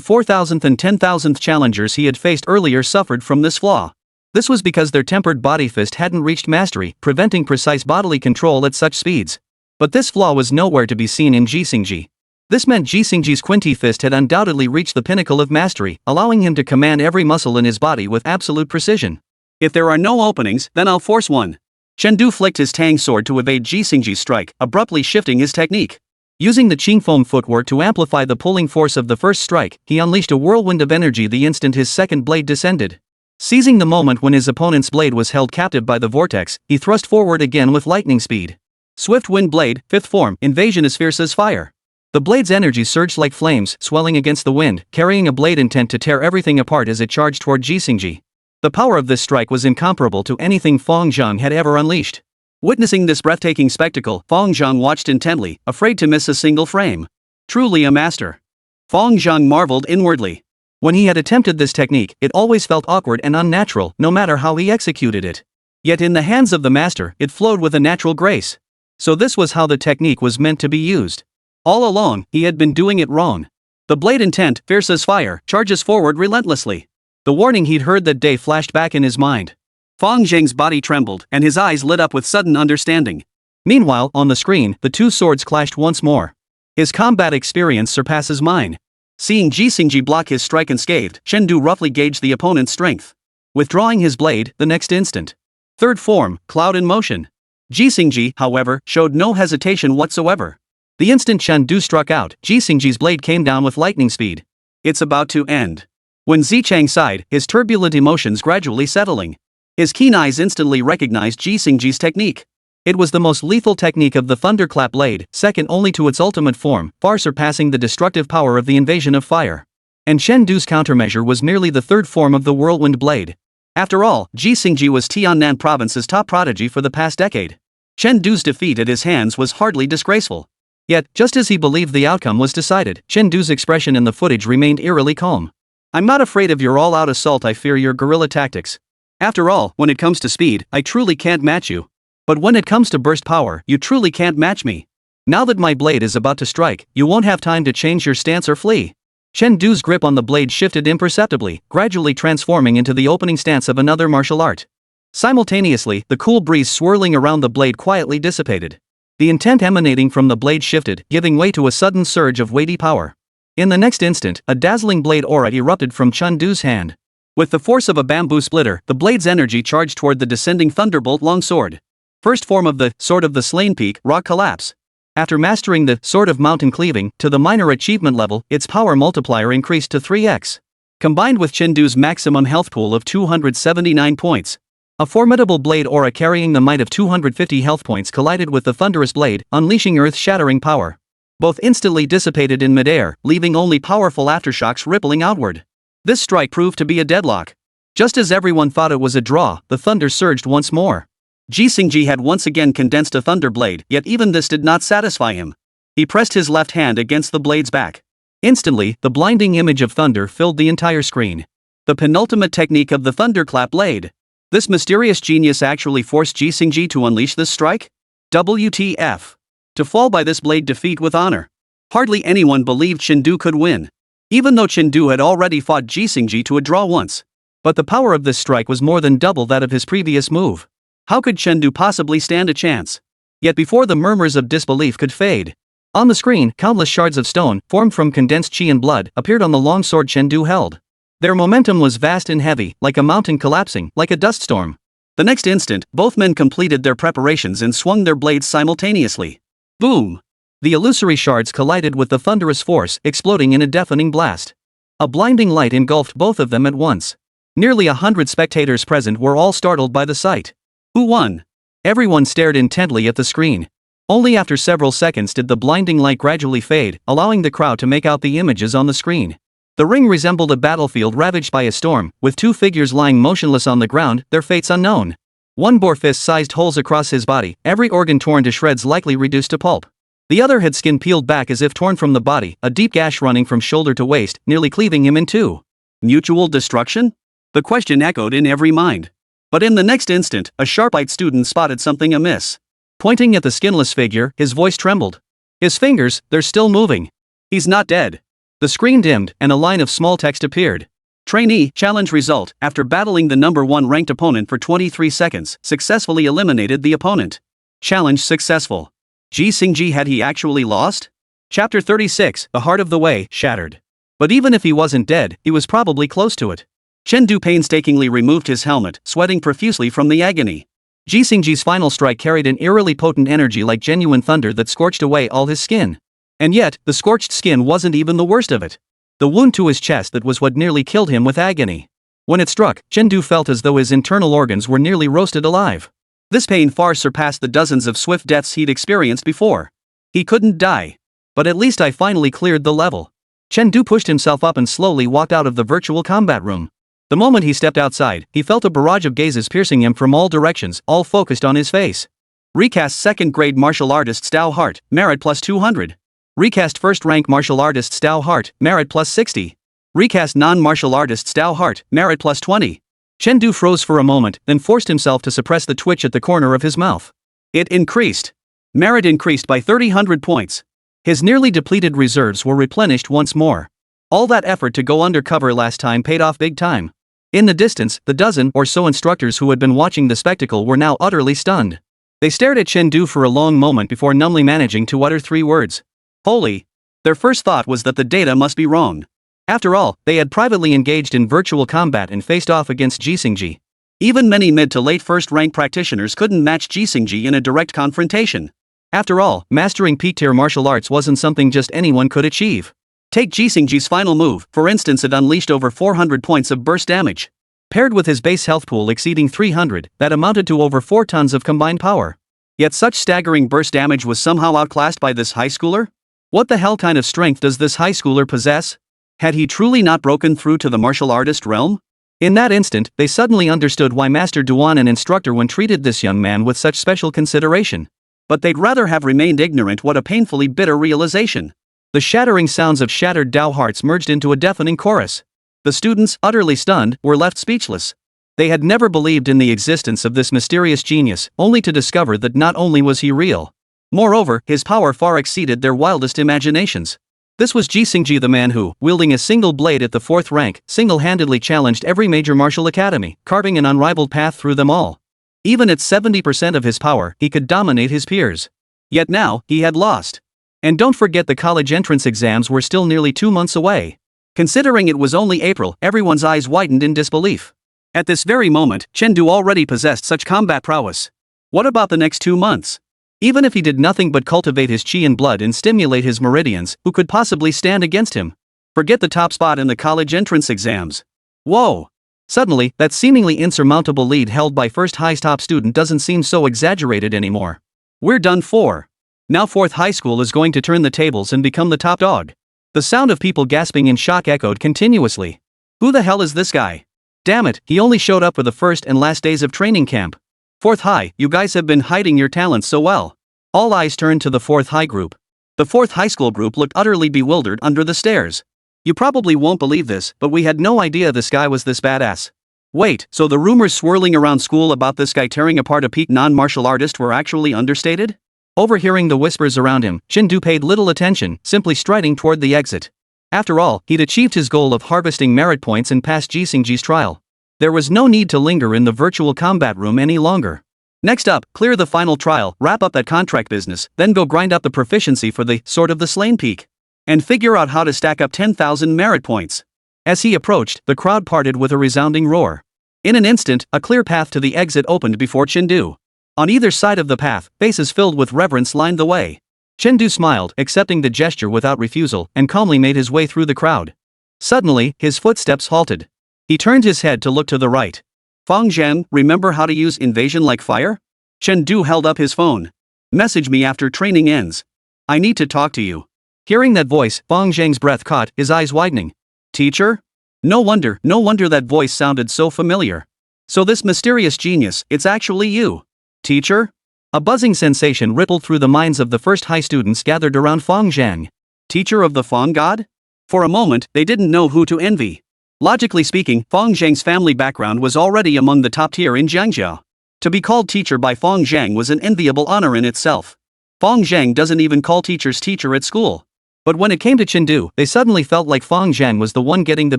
4,000th and 10,000th challengers he had faced earlier suffered from this flaw. This was because their tempered body fist hadn't reached mastery, preventing precise bodily control at such speeds. But this flaw was nowhere to be seen in Ji Xingji. This meant Ji Xingji's Quinty fist had undoubtedly reached the pinnacle of mastery, allowing him to command every muscle in his body with absolute precision. If there are no openings, then I'll force one. Chen Du flicked his Tang sword to evade Ji Xingji's strike, abruptly shifting his technique. Using the Qingfeng footwork to amplify the pulling force of the first strike, he unleashed a whirlwind of energy the instant his second blade descended. Seizing the moment when his opponent's blade was held captive by the vortex, he thrust forward again with lightning speed. Swift Wind Blade, 5th form, invasion as fierce as fire. The blade's energy surged like flames, swelling against the wind, carrying a blade intent to tear everything apart as it charged toward Ji Xingji. The power of this strike was incomparable to anything Feng Zhang had ever unleashed. Witnessing this breathtaking spectacle, Feng Zhang watched intently, afraid to miss a single frame. Truly a master. Feng Zhang marveled inwardly. When he had attempted this technique, it always felt awkward and unnatural, no matter how he executed it. Yet in the hands of the master, it flowed with a natural grace. So this was how the technique was meant to be used. All along, he had been doing it wrong. The blade intent, fierce as fire, charges forward relentlessly. The warning he'd heard that day flashed back in his mind. Feng Zhang's body trembled, and his eyes lit up with sudden understanding. Meanwhile, on the screen, the two swords clashed once more. His combat experience surpasses mine. Seeing Ji Xingji block his strike unscathed, Chen Du roughly gauged the opponent's strength. Withdrawing his blade, the next instant. 3rd form, Cloud in motion. Ji Xingji, however, showed no hesitation whatsoever. The instant Chen Du struck out, Ji Xingji's blade came down with lightning speed. It's about to end. When Zichang sighed, his turbulent emotions gradually settling. His keen eyes instantly recognized Ji Xingji's technique. It was the most lethal technique of the thunderclap blade, second only to its ultimate form, far surpassing the destructive power of the invasion of fire. And Chen Du's countermeasure was merely the 3rd form of the whirlwind blade. After all, Ji Xingji was Tiannan province's top prodigy for the past decade. Chen Du's defeat at his hands was hardly disgraceful. Yet, just as he believed the outcome was decided, Chen Du's expression in the footage remained eerily calm. I'm not afraid of your all-out assault, I fear your guerrilla tactics. After all, when it comes to speed, I truly can't match you. But when it comes to burst power, you truly can't match me. Now that my blade is about to strike, you won't have time to change your stance or flee. Chen Du's grip on the blade shifted imperceptibly, gradually transforming into the opening stance of another martial art. Simultaneously, the cool breeze swirling around the blade quietly dissipated. The intent emanating from the blade shifted, giving way to a sudden surge of weighty power. In the next instant, a dazzling blade aura erupted from Chen Du's hand. With the force of a bamboo splitter, the blade's energy charged toward the descending thunderbolt longsword. First form of the Sword of the Slain Peak, Rock Collapse. After mastering the Sword of Mountain Cleaving to the minor achievement level, its power multiplier increased to 3x. Combined with Chen Du's maximum health pool of 279 points. A formidable blade aura carrying the might of 250 health points collided with the thunderous blade, unleashing earth-shattering power. Both instantly dissipated in midair, leaving only powerful aftershocks rippling outward. This strike proved to be a deadlock. Just as everyone thought it was a draw, the thunder surged once more. Ji Xingji had once again condensed a thunder blade, yet even this did not satisfy him. He pressed his left hand against the blade's back. Instantly, the blinding image of thunder filled the entire screen. The penultimate technique of the thunderclap blade. This mysterious genius actually forced Ji Xingji to unleash this strike? WTF. To fall by this blade defeat with honor. Hardly anyone believed Chen Du could win. Even though Chen Du had already fought Ji Xingji to a draw once. But the power of this strike was more than double that of his previous move. How could Chen Du possibly stand a chance? Yet before the murmurs of disbelief could fade, on the screen, countless shards of stone, formed from condensed chi and blood, appeared on the long sword Chen Du held. Their momentum was vast and heavy, like a mountain collapsing, like a dust storm. The next instant, both men completed their preparations and swung their blades simultaneously. Boom! The illusory shards collided with the thunderous force, exploding in a deafening blast. A blinding light engulfed both of them at once. Nearly 100 spectators present were all startled by the sight. Who won? Everyone stared intently at the screen. Only after several seconds did the blinding light gradually fade, allowing the crowd to make out the images on the screen. The ring resembled a battlefield ravaged by a storm, with two figures lying motionless on the ground, their fates unknown. One bore fist-sized holes across his body, every organ torn to shreds, likely reduced to pulp. The other had skin peeled back as if torn from the body, a deep gash running from shoulder to waist, nearly cleaving him in two. Mutual destruction? The question echoed in every mind. But in the next instant, a sharp-eyed student spotted something amiss. Pointing at the skinless figure, his voice trembled. His fingers, they're still moving. He's not dead. The screen dimmed, and a line of small text appeared. Trainee, challenge result, after battling the number 1 ranked opponent for 23 seconds, successfully eliminated the opponent. Challenge successful. Ji Xingji, had he actually lost? Chapter 36, The Heart of the Way, shattered. But even if he wasn't dead, he was probably close to it. Chen Du painstakingly removed his helmet, sweating profusely from the agony. Ji Xingji's final strike carried an eerily potent energy like genuine thunder that scorched away all his skin. And yet, the scorched skin wasn't even the worst of it. The wound to his chest, that was what nearly killed him with agony. When it struck, Chen Du felt as though his internal organs were nearly roasted alive. This pain far surpassed the dozens of swift deaths he'd experienced before. He couldn't die. But at least I finally cleared the level. Chen Du pushed himself up and slowly walked out of the virtual combat room. The moment he stepped outside, he felt a barrage of gazes piercing him from all directions, all focused on his face. Recast second-grade martial artist Stao Hart, merit plus 200. Recast first-rank martial artist Stao Hart, merit plus 60. Recast non-martial artist Stao Hart, merit plus 20. Chen Du froze for a moment, then forced himself to suppress the twitch at the corner of his mouth. It increased. Merit increased by 300 points. His nearly depleted reserves were replenished once more. All that effort to go undercover last time paid off big time. In the distance, the dozen or so instructors who had been watching the spectacle were now utterly stunned. They stared at Chen Du for a long moment before numbly managing to utter 3 words. Holy! Their first thought was that the data must be wrong. After all, they had privately engaged in virtual combat and faced off against Ji Xingji. Even many mid to late first-rank practitioners couldn't match Ji Xingji in a direct confrontation. After all, mastering peak-tier martial arts wasn't something just anyone could achieve. Take Ji Xingji's final move, for instance. It unleashed over 400 points of burst damage. Paired with his base health pool exceeding 300, that amounted to over 4 tons of combined power. Yet such staggering burst damage was somehow outclassed by this high schooler? What the hell kind of strength does this high schooler possess? Had he truly not broken through to the martial artist realm? In that instant, they suddenly understood why Master Duan and Instructor Wen treated this young man with such special consideration. But they'd rather have remained ignorant. What a painfully bitter realization. The shattering sounds of shattered Dao hearts merged into a deafening chorus. The students, utterly stunned, were left speechless. They had never believed in the existence of this mysterious genius, only to discover that not only was he real. Moreover, his power far exceeded their wildest imaginations. This was Ji Xingji, the man who, wielding a single blade at the 4th rank, single-handedly challenged every major martial academy, carving an unrivaled path through them all. Even at 70% of his power, he could dominate his peers. Yet now, he had lost. And don't forget the college entrance exams were still nearly 2 months away. Considering it was only April, everyone's eyes widened in disbelief. At this very moment, Chen Du already possessed such combat prowess. What about the next 2 months? Even if he did nothing but cultivate his chi and blood and stimulate his meridians, who could possibly stand against him? Forget the top spot in the college entrance exams. Whoa! Suddenly, that seemingly insurmountable lead held by first high's top student doesn't seem so exaggerated anymore. We're done for. Now 4th high school is going to turn the tables and become the top dog. The sound of people gasping in shock echoed continuously. Who the hell is this guy? Damn it, he only showed up for the first and last days of training camp. 4th high, you guys have been hiding your talents so well. All eyes turned to the 4th high group. The 4th high school group looked utterly bewildered under the stairs. You probably won't believe this, but we had no idea this guy was this badass. Wait, so the rumors swirling around school about this guy tearing apart a peak non-martial artist were actually understated? Overhearing the whispers around him, Chen Du paid little attention, simply striding toward the exit. After all, he'd achieved his goal of harvesting merit points and passed Ji Xingji's trial. There was no need to linger in the virtual combat room any longer. Next up, clear the final trial, wrap up that contract business, then go grind up the proficiency for the Sword of the Slain peak. And figure out how to stack up 10,000 merit points. As he approached, the crowd parted with a resounding roar. In an instant, a clear path to the exit opened before Chen Du. On either side of the path, faces filled with reverence lined the way. Chen Du smiled, accepting the gesture without refusal, and calmly made his way through the crowd. Suddenly, his footsteps halted. He turned his head to look to the right. Fang Zhen, remember how to use invasion like fire? Chen Du held up his phone. Message me after training ends. I need to talk to you. Hearing that voice, Fang Zheng's breath caught, his eyes widening. Teacher? No wonder that voice sounded so familiar. So this mysterious genius, it's actually you. Teacher? A buzzing sensation rippled through the minds of the first high students gathered around Fang Zheng. Teacher of the Fang God? For a moment, they didn't know who to envy. Logically speaking, Fang Zheng's family background was already among the top tier in Jiangzhou. To be called teacher by Fang Zheng was an enviable honor in itself. Fang Zheng doesn't even call teachers teacher at school. But when it came to Chen Du, they suddenly felt like Fang Zheng was the one getting the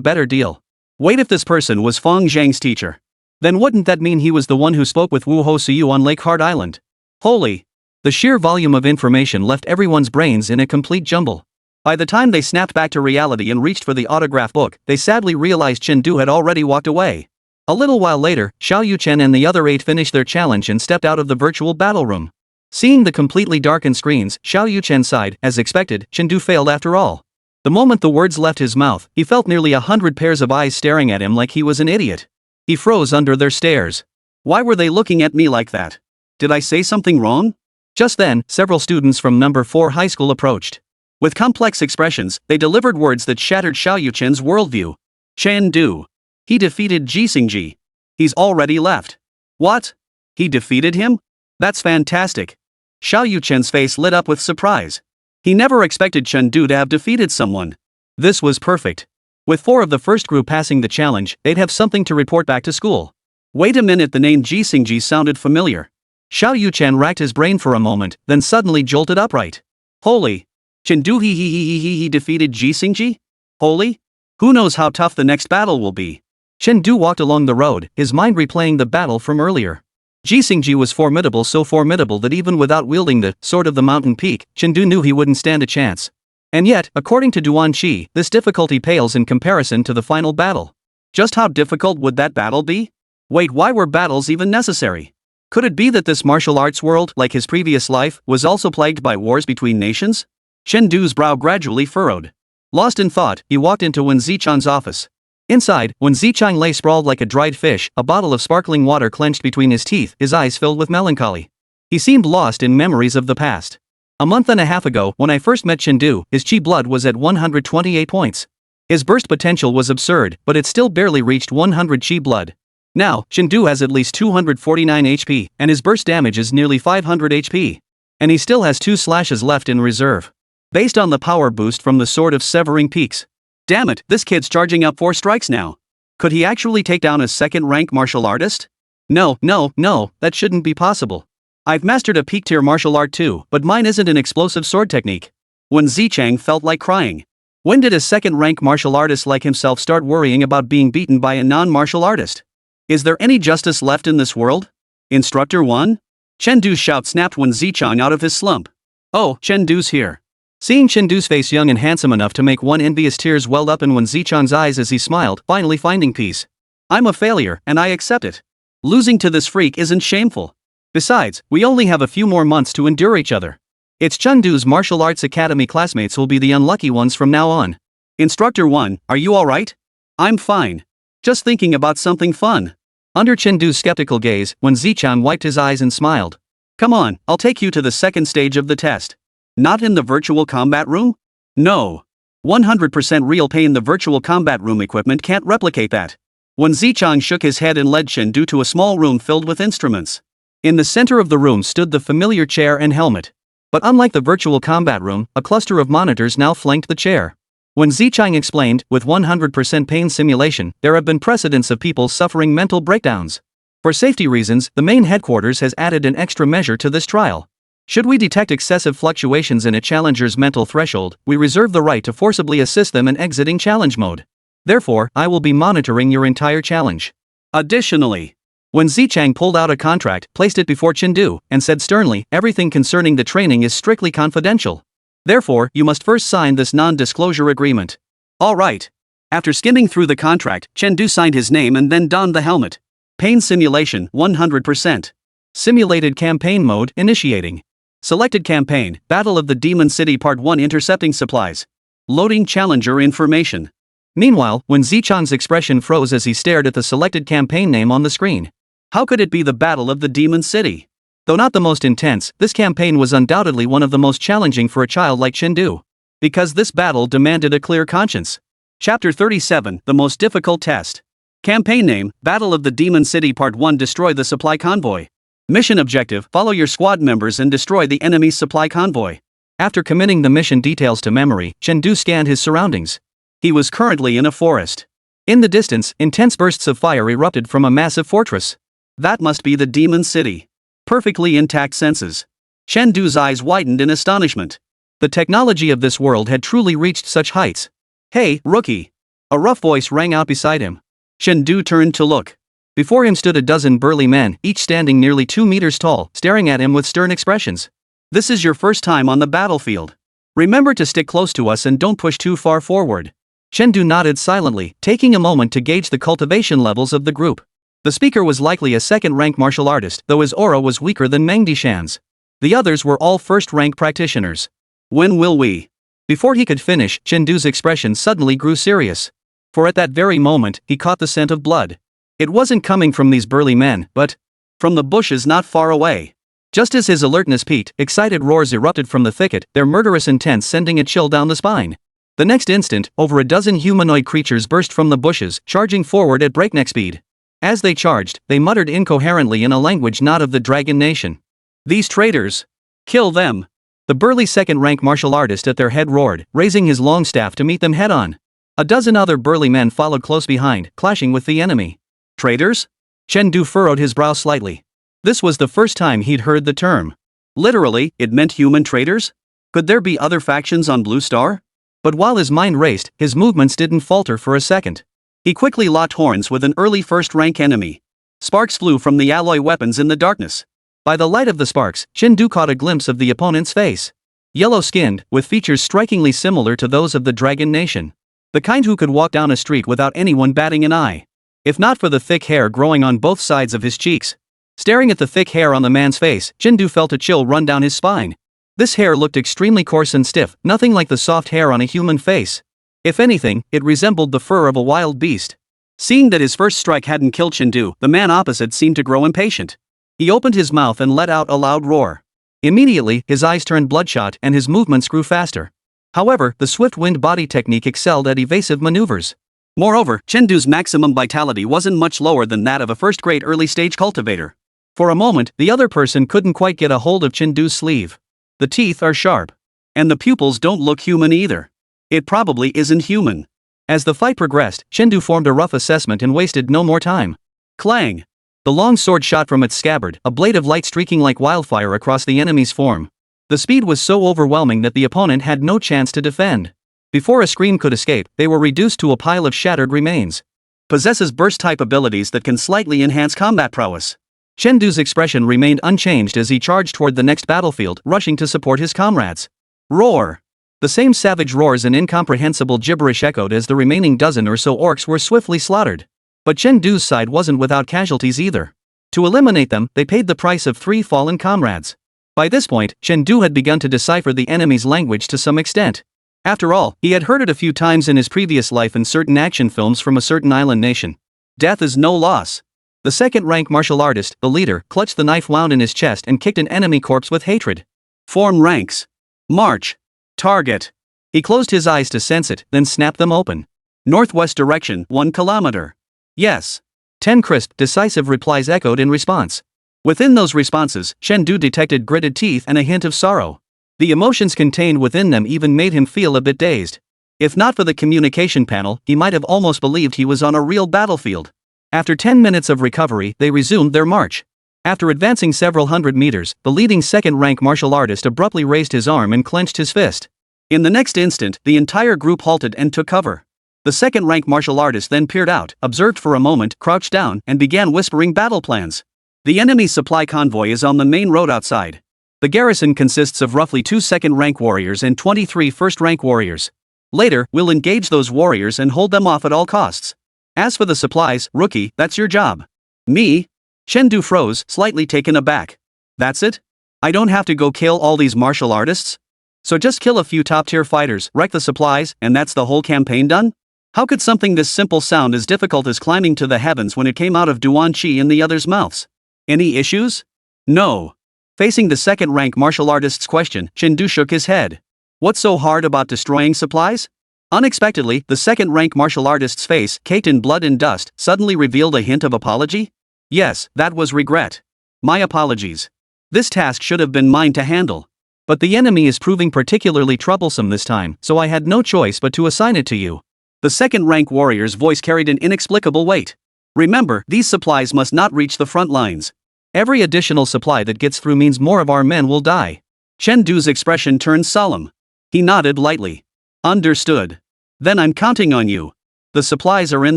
better deal. Wait, if this person was Fang Zheng's teacher, then wouldn't that mean he was the one who spoke with Wu Ho Suyu on Lake Heart Island? Holy! The sheer volume of information left everyone's brains in a complete jumble. By the time they snapped back to reality and reached for the autograph book, they sadly realized Chen Du had already walked away. A little while later, Xiao Yuchen and the other 8 finished their challenge and stepped out of the virtual battle room. Seeing the completely darkened screens, Xiao Yuchen sighed. As expected, Chen Du failed after all. The moment the words left his mouth, he felt nearly 100 pairs of eyes staring at him like he was an idiot. He froze under their stares. Why were they looking at me like that? Did I say something wrong? Just then, several students from number 4 high school approached. With complex expressions, they delivered words that shattered Xiao Yuchen's worldview. Chen Du. He defeated Ji Xingji. He's already left. What? He defeated him? That's fantastic. Xiao Yuchen's face lit up with surprise. He never expected Chen Du to have defeated someone. This was perfect. With 4 of the first group passing the challenge, they'd have something to report back to school. Wait a minute, the name Ji Xingji sounded familiar. Xiao Yuchen racked his brain for a moment, then suddenly jolted upright. Holy! Chen Du he defeated Ji Xingji? Holy? Who knows how tough the next battle will be? Chen Du walked along the road, his mind replaying the battle from earlier. Ji Xingji was formidable, so formidable that even without wielding the Sword of the Mountain Peak, Chen Du knew he wouldn't stand a chance. And yet, according to Duan Qi, this difficulty pales in comparison to the final battle. Just how difficult would that battle be? Wait, why were battles even necessary? Could it be that this martial arts world, like his previous life, was also plagued by wars between nations? Chen Du's brow gradually furrowed. Lost in thought, he walked into Wen Zichang's office. Inside, Wen Zichang lay sprawled like a dried fish, a bottle of sparkling water clenched between his teeth, his eyes filled with melancholy. He seemed lost in memories of the past. A month and a half ago, when I first met Chen Du, his chi blood was at 128 points. His burst potential was absurd, but it still barely reached 100 chi blood. Now, Chen Du has at least 249 HP, and his burst damage is nearly 500 HP. And he still has 2 slashes left in reserve. Based on the power boost from the Sword of Severing Peaks. Damn it, this kid's charging up 4 strikes now. Could he actually take down a second-rank martial artist? No, that shouldn't be possible. I've mastered a peak-tier martial art too, but mine isn't an explosive sword technique. When Zichang felt like crying. When did a second-rank martial artist like himself start worrying about being beaten by a non-martial artist? Is there any justice left in this world? Instructor 1? Chen Du's shout snapped when Zichang out of his slump. Oh, Chen Du's here. Seeing Chen Du's face young and handsome enough to make one envious tears welled up in when Zichang's eyes as he smiled, finally finding peace. I'm a failure, and I accept it. Losing to this freak isn't shameful. Besides, we only have a few more months to endure each other. It's Chen Du's martial arts academy classmates who'll be the unlucky ones from now on. Instructor 1, are you alright? I'm fine. Just thinking about something fun. Under Chen Du's skeptical gaze, when Zichang wiped his eyes and smiled. Come on, I'll take you to the second stage of the test. Not in the virtual combat room? No. 100% real pain. The virtual combat room equipment can't replicate that. When Zichang shook his head and led Chen Du to a small room filled with instruments. In the center of the room stood the familiar chair and helmet. But unlike the virtual combat room, a cluster of monitors now flanked the chair. When Zichang explained, with 100% pain simulation, there have been precedents of people suffering mental breakdowns. For safety reasons, the main headquarters has added an extra measure to this trial. Should we detect excessive fluctuations in a challenger's mental threshold, we reserve the right to forcibly assist them in exiting challenge mode. Therefore, I will be monitoring your entire challenge. Additionally, when Zichang pulled out a contract, placed it before Chen Du, and said sternly, everything concerning the training is strictly confidential. Therefore, you must first sign this non-disclosure agreement. All right. After skimming through the contract, Chen Du signed his name and then donned the helmet. Pain simulation, 100%. Simulated campaign mode, initiating. Selected campaign, Battle of the Demon City Part 1. Intercepting supplies. Loading challenger information. Meanwhile, when Zichang's expression froze as he stared at the selected campaign name on the screen. How could it be the Battle of the Demon City? Though not the most intense, this campaign was undoubtedly one of the most challenging for a child like Chen Du. Because this battle demanded a clear conscience. Chapter 37, The Most Difficult Test. Campaign name, Battle of the Demon City Part 1. Destroy the supply convoy. Mission objective, follow your squad members and destroy the enemy's supply convoy. After committing the mission details to memory, Chen Du scanned his surroundings. He was currently in a forest. In the distance, intense bursts of fire erupted from a massive fortress. That must be the Demon City. Perfectly intact senses. Chen Du's eyes widened in astonishment. The technology of this world had truly reached such heights. Hey, rookie! A rough voice rang out beside him. Chen Du turned to look. Before him stood a dozen burly men, each standing nearly 2 meters tall, staring at him with stern expressions. This is your first time on the battlefield. Remember to stick close to us and don't push too far forward. Chen Du nodded silently, taking a moment to gauge the cultivation levels of the group. The speaker was likely a second-rank martial artist, though his aura was weaker than Meng Dishan's. The others were all first-rank practitioners. When will we? Before he could finish, Chen Du's expression suddenly grew serious. For at that very moment, he caught the scent of blood. It wasn't coming from these burly men, but from the bushes not far away. Just as his alertness peaked, excited roars erupted from the thicket, their murderous intent sending a chill down the spine. The next instant, over a dozen humanoid creatures burst from the bushes, charging forward at breakneck speed. As they charged, they muttered incoherently in a language not of the Dragon Nation. These traitors! Kill them! The burly second-rank martial artist at their head roared, raising his long staff to meet them head-on. A dozen other burly men followed close behind, clashing with the enemy. Traitors? Chen Du furrowed his brow slightly. This was the first time he'd heard the term. Literally, it meant human traitors? Could there be other factions on Blue Star? But while his mind raced, his movements didn't falter for a second. He quickly locked horns with an early first-rank enemy. Sparks flew from the alloy weapons in the darkness. By the light of the sparks, Chen Du caught a glimpse of the opponent's face. Yellow-skinned, with features strikingly similar to those of the Dragon Nation. The kind who could walk down a street without anyone batting an eye. If not for the thick hair growing on both sides of his cheeks. Staring at the thick hair on the man's face, Chen Du felt a chill run down his spine. This hair looked extremely coarse and stiff, nothing like the soft hair on a human face. If anything, it resembled the fur of a wild beast. Seeing that his first strike hadn't killed Chen Du, the man opposite seemed to grow impatient. He opened his mouth and let out a loud roar. Immediately, his eyes turned bloodshot and his movements grew faster. However, the swift-wind body technique excelled at evasive maneuvers. Moreover, Chen Du's maximum vitality wasn't much lower than that of a first-grade early-stage cultivator. For a moment, the other person couldn't quite get a hold of Chen Du's sleeve. The teeth are sharp. And the pupils don't look human either. It probably isn't human. As the fight progressed, Chen Du formed a rough assessment and wasted no more time. Clang! The long sword shot from its scabbard, a blade of light streaking like wildfire across the enemy's form. The speed was so overwhelming that the opponent had no chance to defend. Before a scream could escape, they were reduced to a pile of shattered remains. Possesses burst-type abilities that can slightly enhance combat prowess. Chen Du's expression remained unchanged as he charged toward the next battlefield, rushing to support his comrades. Roar! The same savage roars and incomprehensible gibberish echoed as the remaining dozen or so orcs were swiftly slaughtered. But Chen Du's side wasn't without casualties either. To eliminate them, they paid the price of 3 fallen comrades. By this point, Chen Du had begun to decipher the enemy's language to some extent. After all, he had heard it a few times in his previous life in certain action films from a certain island nation. Death is no loss. The second-rank martial artist, the leader, clutched the knife wound in his chest and kicked an enemy corpse with hatred. Form ranks. March. Target. He closed his eyes to sense it, then snapped them open. Northwest direction, 1 kilometer. Yes. 10 crisp, decisive replies echoed in response. Within those responses, Chen Du detected gritted teeth and a hint of sorrow. The emotions contained within them even made him feel a bit dazed. If not for the communication panel, he might have almost believed he was on a real battlefield. After 10 minutes of recovery, they resumed their march. After advancing several hundred meters, the leading second-rank martial artist abruptly raised his arm and clenched his fist. In the next instant, the entire group halted and took cover. The second-rank martial artist then peered out, observed for a moment, crouched down, and began whispering battle plans. The enemy's supply convoy is on the main road outside. The garrison consists of roughly 2 second-rank warriors and 23 first-rank warriors. Later, we'll engage those warriors and hold them off at all costs. As for the supplies, rookie, that's your job. Me? Chen Du froze, slightly taken aback. That's it? I don't have to go kill all these martial artists? So just kill a few top-tier fighters, wreck the supplies, and that's the whole campaign done? How could something this simple sound as difficult as climbing to the heavens when it came out of Duan Qi in the others' mouths? Any issues? No. Facing the second-rank martial artist's question, Chen Du shook his head. What's so hard about destroying supplies? Unexpectedly, the second-rank martial artist's face, caked in blood and dust, suddenly revealed a hint of apology? Yes, that was regret. My apologies. This task should have been mine to handle. But the enemy is proving particularly troublesome this time, so I had no choice but to assign it to you. The second-rank warrior's voice carried an inexplicable weight. Remember, these supplies must not reach the front lines. Every additional supply that gets through means more of our men will die. Chen Du's expression turned solemn. He nodded lightly. Understood. Then I'm counting on you. The supplies are in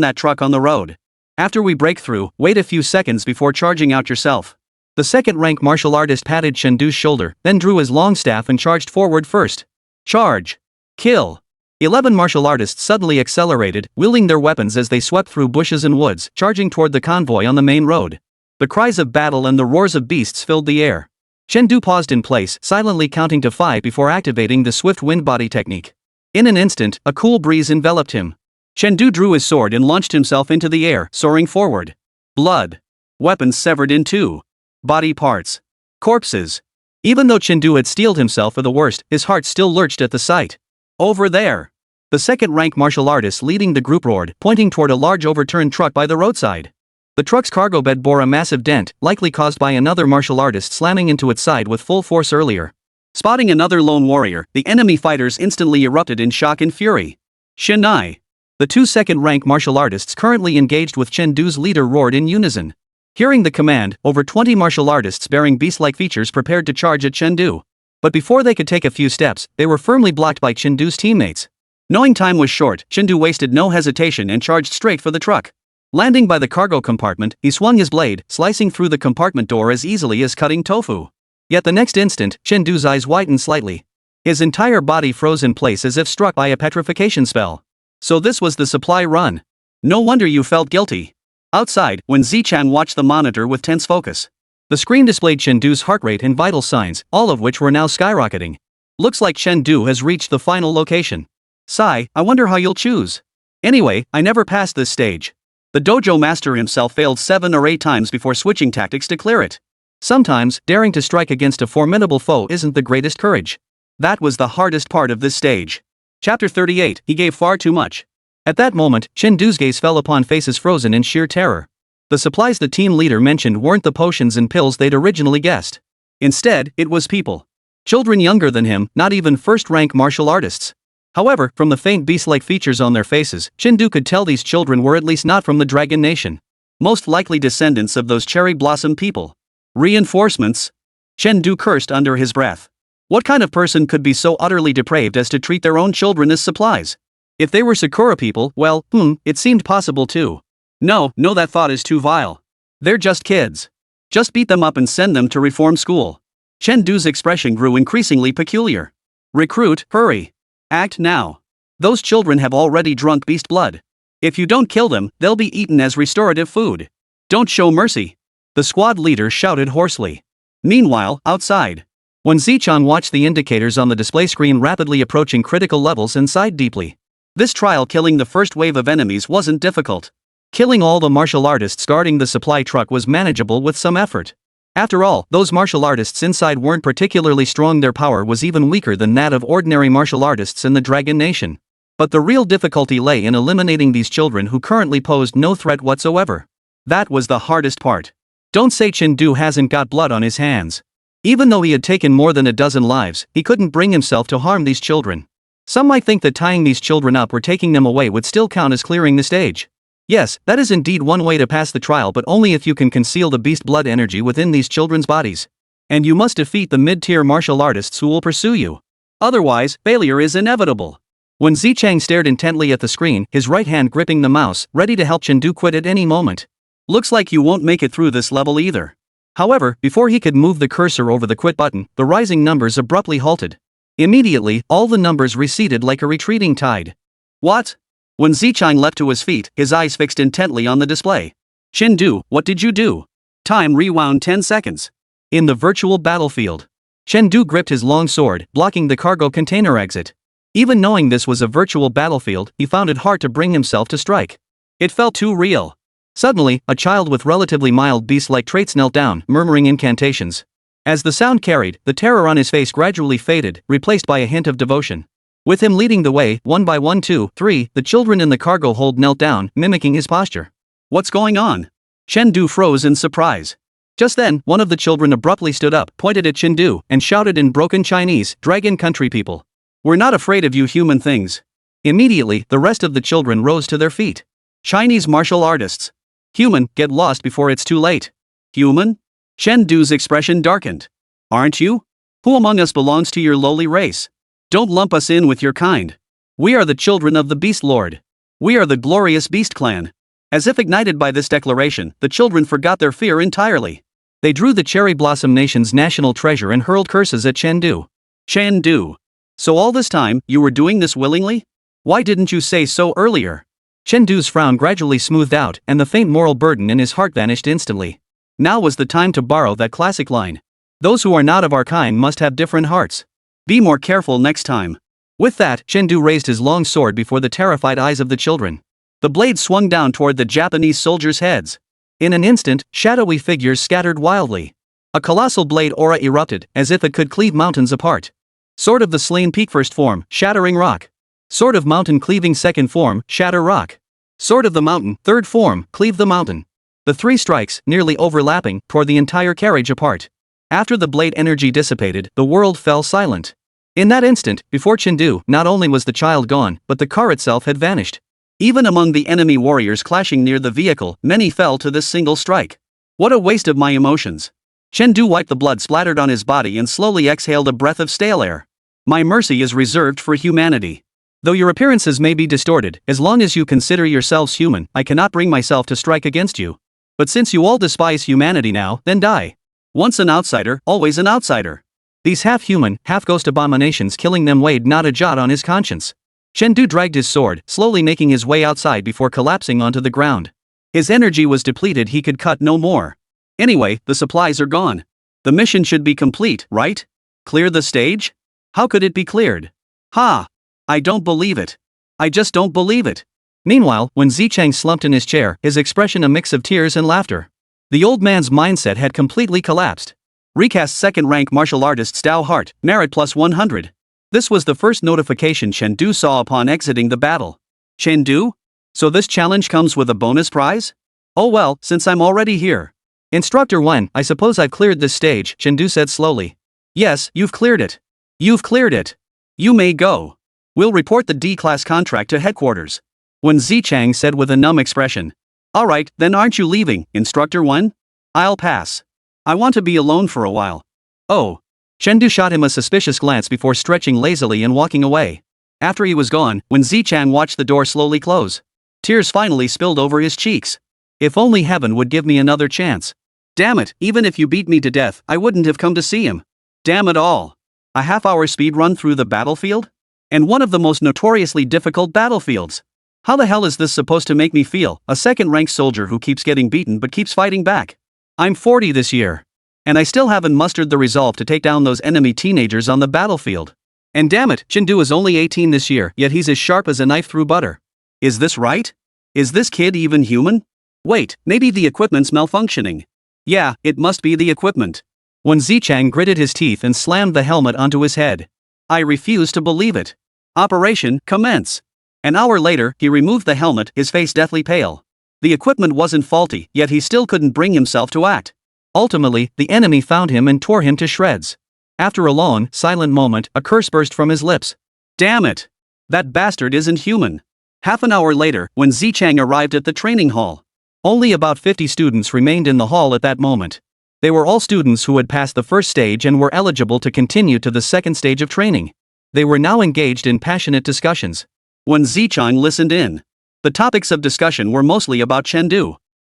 that truck on the road. After we break through, wait a few seconds before charging out yourself. The second-rank martial artist patted Chen Du's shoulder, then drew his long staff and charged forward first. Charge. Kill. 11 martial artists suddenly accelerated, wielding their weapons as they swept through bushes and woods, charging toward the convoy on the main road. The cries of battle and the roars of beasts filled the air. Chen Du paused in place, silently counting to 5 before activating the swift wind body technique. In an instant, a cool breeze enveloped him. Chen Du drew his sword and launched himself into the air, soaring forward. Blood. Weapons severed in 2. Body parts. Corpses. Even though Chen Du had steeled himself for the worst, his heart still lurched at the sight. Over there. The second-rank martial artist leading the group roared, pointing toward a large overturned truck by the roadside. The truck's cargo bed bore a massive dent, likely caused by another martial artist slamming into its side with full force earlier. Spotting another lone warrior, the enemy fighters instantly erupted in shock and fury. Shinai. The 2 second-rank martial artists currently engaged with Chen Du's leader roared in unison. Hearing the command, over 20 martial artists bearing beast-like features prepared to charge at Chen Du. But before they could take a few steps, they were firmly blocked by Chen Du's teammates. Knowing time was short, Chen Du wasted no hesitation and charged straight for the truck. Landing by the cargo compartment, he swung his blade, slicing through the compartment door as easily as cutting tofu. Yet the next instant, Chen Du's eyes widened slightly. His entire body froze in place as if struck by a petrification spell. So this was the supply run. No wonder you felt guilty. Outside, when Zichang watched the monitor with tense focus. The screen displayed Chen Du's heart rate and vital signs, all of which were now skyrocketing. Looks like Chen Du has reached the final location. Sigh, I wonder how you'll choose. Anyway, I never passed this stage. The dojo master himself failed 7 or 8 times before switching tactics to clear it. Sometimes, daring to strike against a formidable foe isn't the greatest courage. That was the hardest part of this stage. Chapter 38, he gave far too much. At that moment, Chen Du's gaze fell upon faces frozen in sheer terror. The supplies the team leader mentioned weren't the potions and pills they'd originally guessed. Instead, it was people. Children younger than him, not even first-rank martial artists. However, from the faint beast-like features on their faces, Chen Du could tell these children were at least not from the Dragon Nation. Most likely descendants of those cherry blossom people. Reinforcements? Chen Du cursed under his breath. What kind of person could be so utterly depraved as to treat their own children as supplies? If they were Sakura people, well, it seemed possible too. No, that thought is too vile. They're just kids. Just beat them up and send them to reform school. Chen Du's expression grew increasingly peculiar. Recruit, hurry. Act now. Those children have already drunk beast blood. If you don't kill them, they'll be eaten as restorative food. Don't show mercy. The squad leader shouted hoarsely. Meanwhile, outside, when Zichang watched the indicators on the display screen rapidly approaching critical levels and sighed deeply. This trial killing the first wave of enemies wasn't difficult. Killing all the martial artists guarding the supply truck was manageable with some effort. After all, those martial artists inside weren't particularly strong, their power was even weaker than that of ordinary martial artists in the Dragon Nation. But the real difficulty lay in eliminating these children who currently posed no threat whatsoever. That was the hardest part. Don't say Chen Du hasn't got blood on his hands. Even though he had taken more than a dozen lives, he couldn't bring himself to harm these children. Some might think that tying these children up or taking them away would still count as clearing the stage. Yes, that is indeed one way to pass the trial, but only if you can conceal the beast blood energy within these children's bodies. And you must defeat the mid-tier martial artists who will pursue you. Otherwise, failure is inevitable. When Zichang stared intently at the screen, his right hand gripping the mouse, ready to help Chen Du quit at any moment. Looks like you won't make it through this level either. However, before he could move the cursor over the quit button, the rising numbers abruptly halted. Immediately, all the numbers receded like a retreating tide. What? When Zichang leapt to his feet, his eyes fixed intently on the display. Chen Du, what did you do? Time rewound 10 seconds. In the virtual battlefield, Chen Du gripped his long sword, blocking the cargo container exit. Even knowing this was a virtual battlefield, he found it hard to bring himself to strike. It felt too real. Suddenly, a child with relatively mild beast-like traits knelt down, murmuring incantations. As the sound carried, the terror on his face gradually faded, replaced by a hint of devotion. With him leading the way, 1 by 1, 2, 3, the children in the cargo hold knelt down, mimicking his posture. What's going on? Chen Du froze in surprise. Just then, one of the children abruptly stood up, pointed at Chen Du, and shouted in broken Chinese, "Dragon country people. We're not afraid of you human things." Immediately, the rest of the children rose to their feet. Chinese martial artists. Human, get lost before it's too late. Human? Chen Du's expression darkened. Aren't you? Who among us belongs to your lowly race? Don't lump us in with your kind. We are the children of the Beast Lord. We are the glorious Beast Clan. As if ignited by this declaration, the children forgot their fear entirely. They drew the Cherry Blossom Nation's national treasure and hurled curses at Chen Du. Chen Du. So all this time, you were doing this willingly? Why didn't you say so earlier? Chen Du's frown gradually smoothed out, and the faint moral burden in his heart vanished instantly. Now was the time to borrow that classic line. Those who are not of our kind must have different hearts. Be more careful next time. With that, Chen Du raised his long sword before the terrified eyes of the children. The blade swung down toward the Japanese soldiers' heads. In an instant, shadowy figures scattered wildly. A colossal blade aura erupted, as if it could cleave mountains apart. Sword of the slain peak first form, shattering rock. Sword of mountain cleaving second form, shatter rock. Sword of the mountain, third form, cleave the mountain. The three strikes, nearly overlapping, tore the entire carriage apart. After the blade energy dissipated, the world fell silent. In that instant, before Chen Du, not only was the child gone, but the car itself had vanished. Even among the enemy warriors clashing near the vehicle, many fell to this single strike. What a waste of my emotions. Chen Du wiped the blood splattered on his body and slowly exhaled a breath of stale air. My mercy is reserved for humanity. Though your appearances may be distorted, as long as you consider yourselves human, I cannot bring myself to strike against you. But since you all despise humanity now, then die. Once an outsider, always an outsider. These half-human, half-ghost abominations killing them weighed not a jot on his conscience. Chen Du dragged his sword, slowly making his way outside before collapsing onto the ground. His energy was depleted, he could cut no more. Anyway, the supplies are gone. The mission should be complete, right? Clear the stage? How could it be cleared? Ha! I don't believe it. I just don't believe it. Meanwhile, when Zichang slumped in his chair, his expression a mix of tears and laughter. The old man's mindset had completely collapsed. Recast second-rank martial artist Dao Hart, merit plus 100. This was the first notification Chen Du saw upon exiting the battle. Chen Du? So this challenge comes with a bonus prize? Oh well, since I'm already here. Instructor 1, I suppose I've cleared this stage, Chen Du said slowly. Yes, you've cleared it. You've cleared it. You may go. We'll report the D-class contract to headquarters. When Zichang said with a numb expression. Alright, then aren't you leaving, Instructor 1? I'll pass. I want to be alone for a while. Oh. Chen shot him a suspicious glance before stretching lazily and walking away. After he was gone, when Zichang watched the door slowly close, tears finally spilled over his cheeks. If only heaven would give me another chance. Damn it, even if you beat me to death, I wouldn't have come to see him. Damn it all. A half-hour speed run through the battlefield? And one of the most notoriously difficult battlefields. How the hell is this supposed to make me feel, a second-rank soldier who keeps getting beaten but keeps fighting back? I'm 40 this year. And I still haven't mustered the resolve to take down those enemy teenagers on the battlefield. And damn it, Chen is only 18 this year, yet he's as sharp as a knife through butter. Is this right? Is this kid even human? Wait, maybe the equipment's malfunctioning. Yeah, it must be the equipment. When Zichang gritted his teeth and slammed the helmet onto his head. I refuse to believe it. Operation, commence. An hour later, he removed the helmet, his face deathly pale. The equipment wasn't faulty, yet he still couldn't bring himself to act. Ultimately, the enemy found him and tore him to shreds. After a long, silent moment, a curse burst from his lips. Damn it! That bastard isn't human. Half an hour later, when Zichang arrived at the training hall, only about 50 students remained in the hall at that moment. They were all students who had passed the first stage and were eligible to continue to the second stage of training. They were now engaged in passionate discussions. When Zichang listened in, the topics of discussion were mostly about Chen.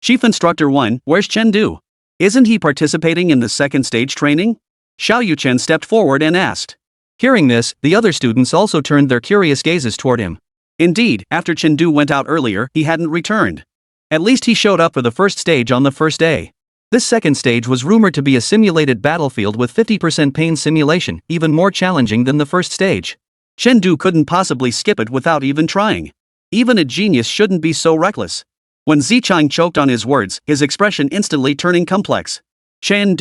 Chief Instructor 1, where's Chen? Isn't he participating in the second stage training? Xiao Yuchen stepped forward and asked. Hearing this, the other students also turned their curious gazes toward him. Indeed, after Chen went out earlier, he hadn't returned. At least he showed up for the first stage on the first day. This second stage was rumored to be a simulated battlefield with 50% pain simulation, even more challenging than the first stage. Chen couldn't possibly skip it without even trying. Even a genius shouldn't be so reckless. When Zichang choked on his words, his expression instantly turning complex. Chen.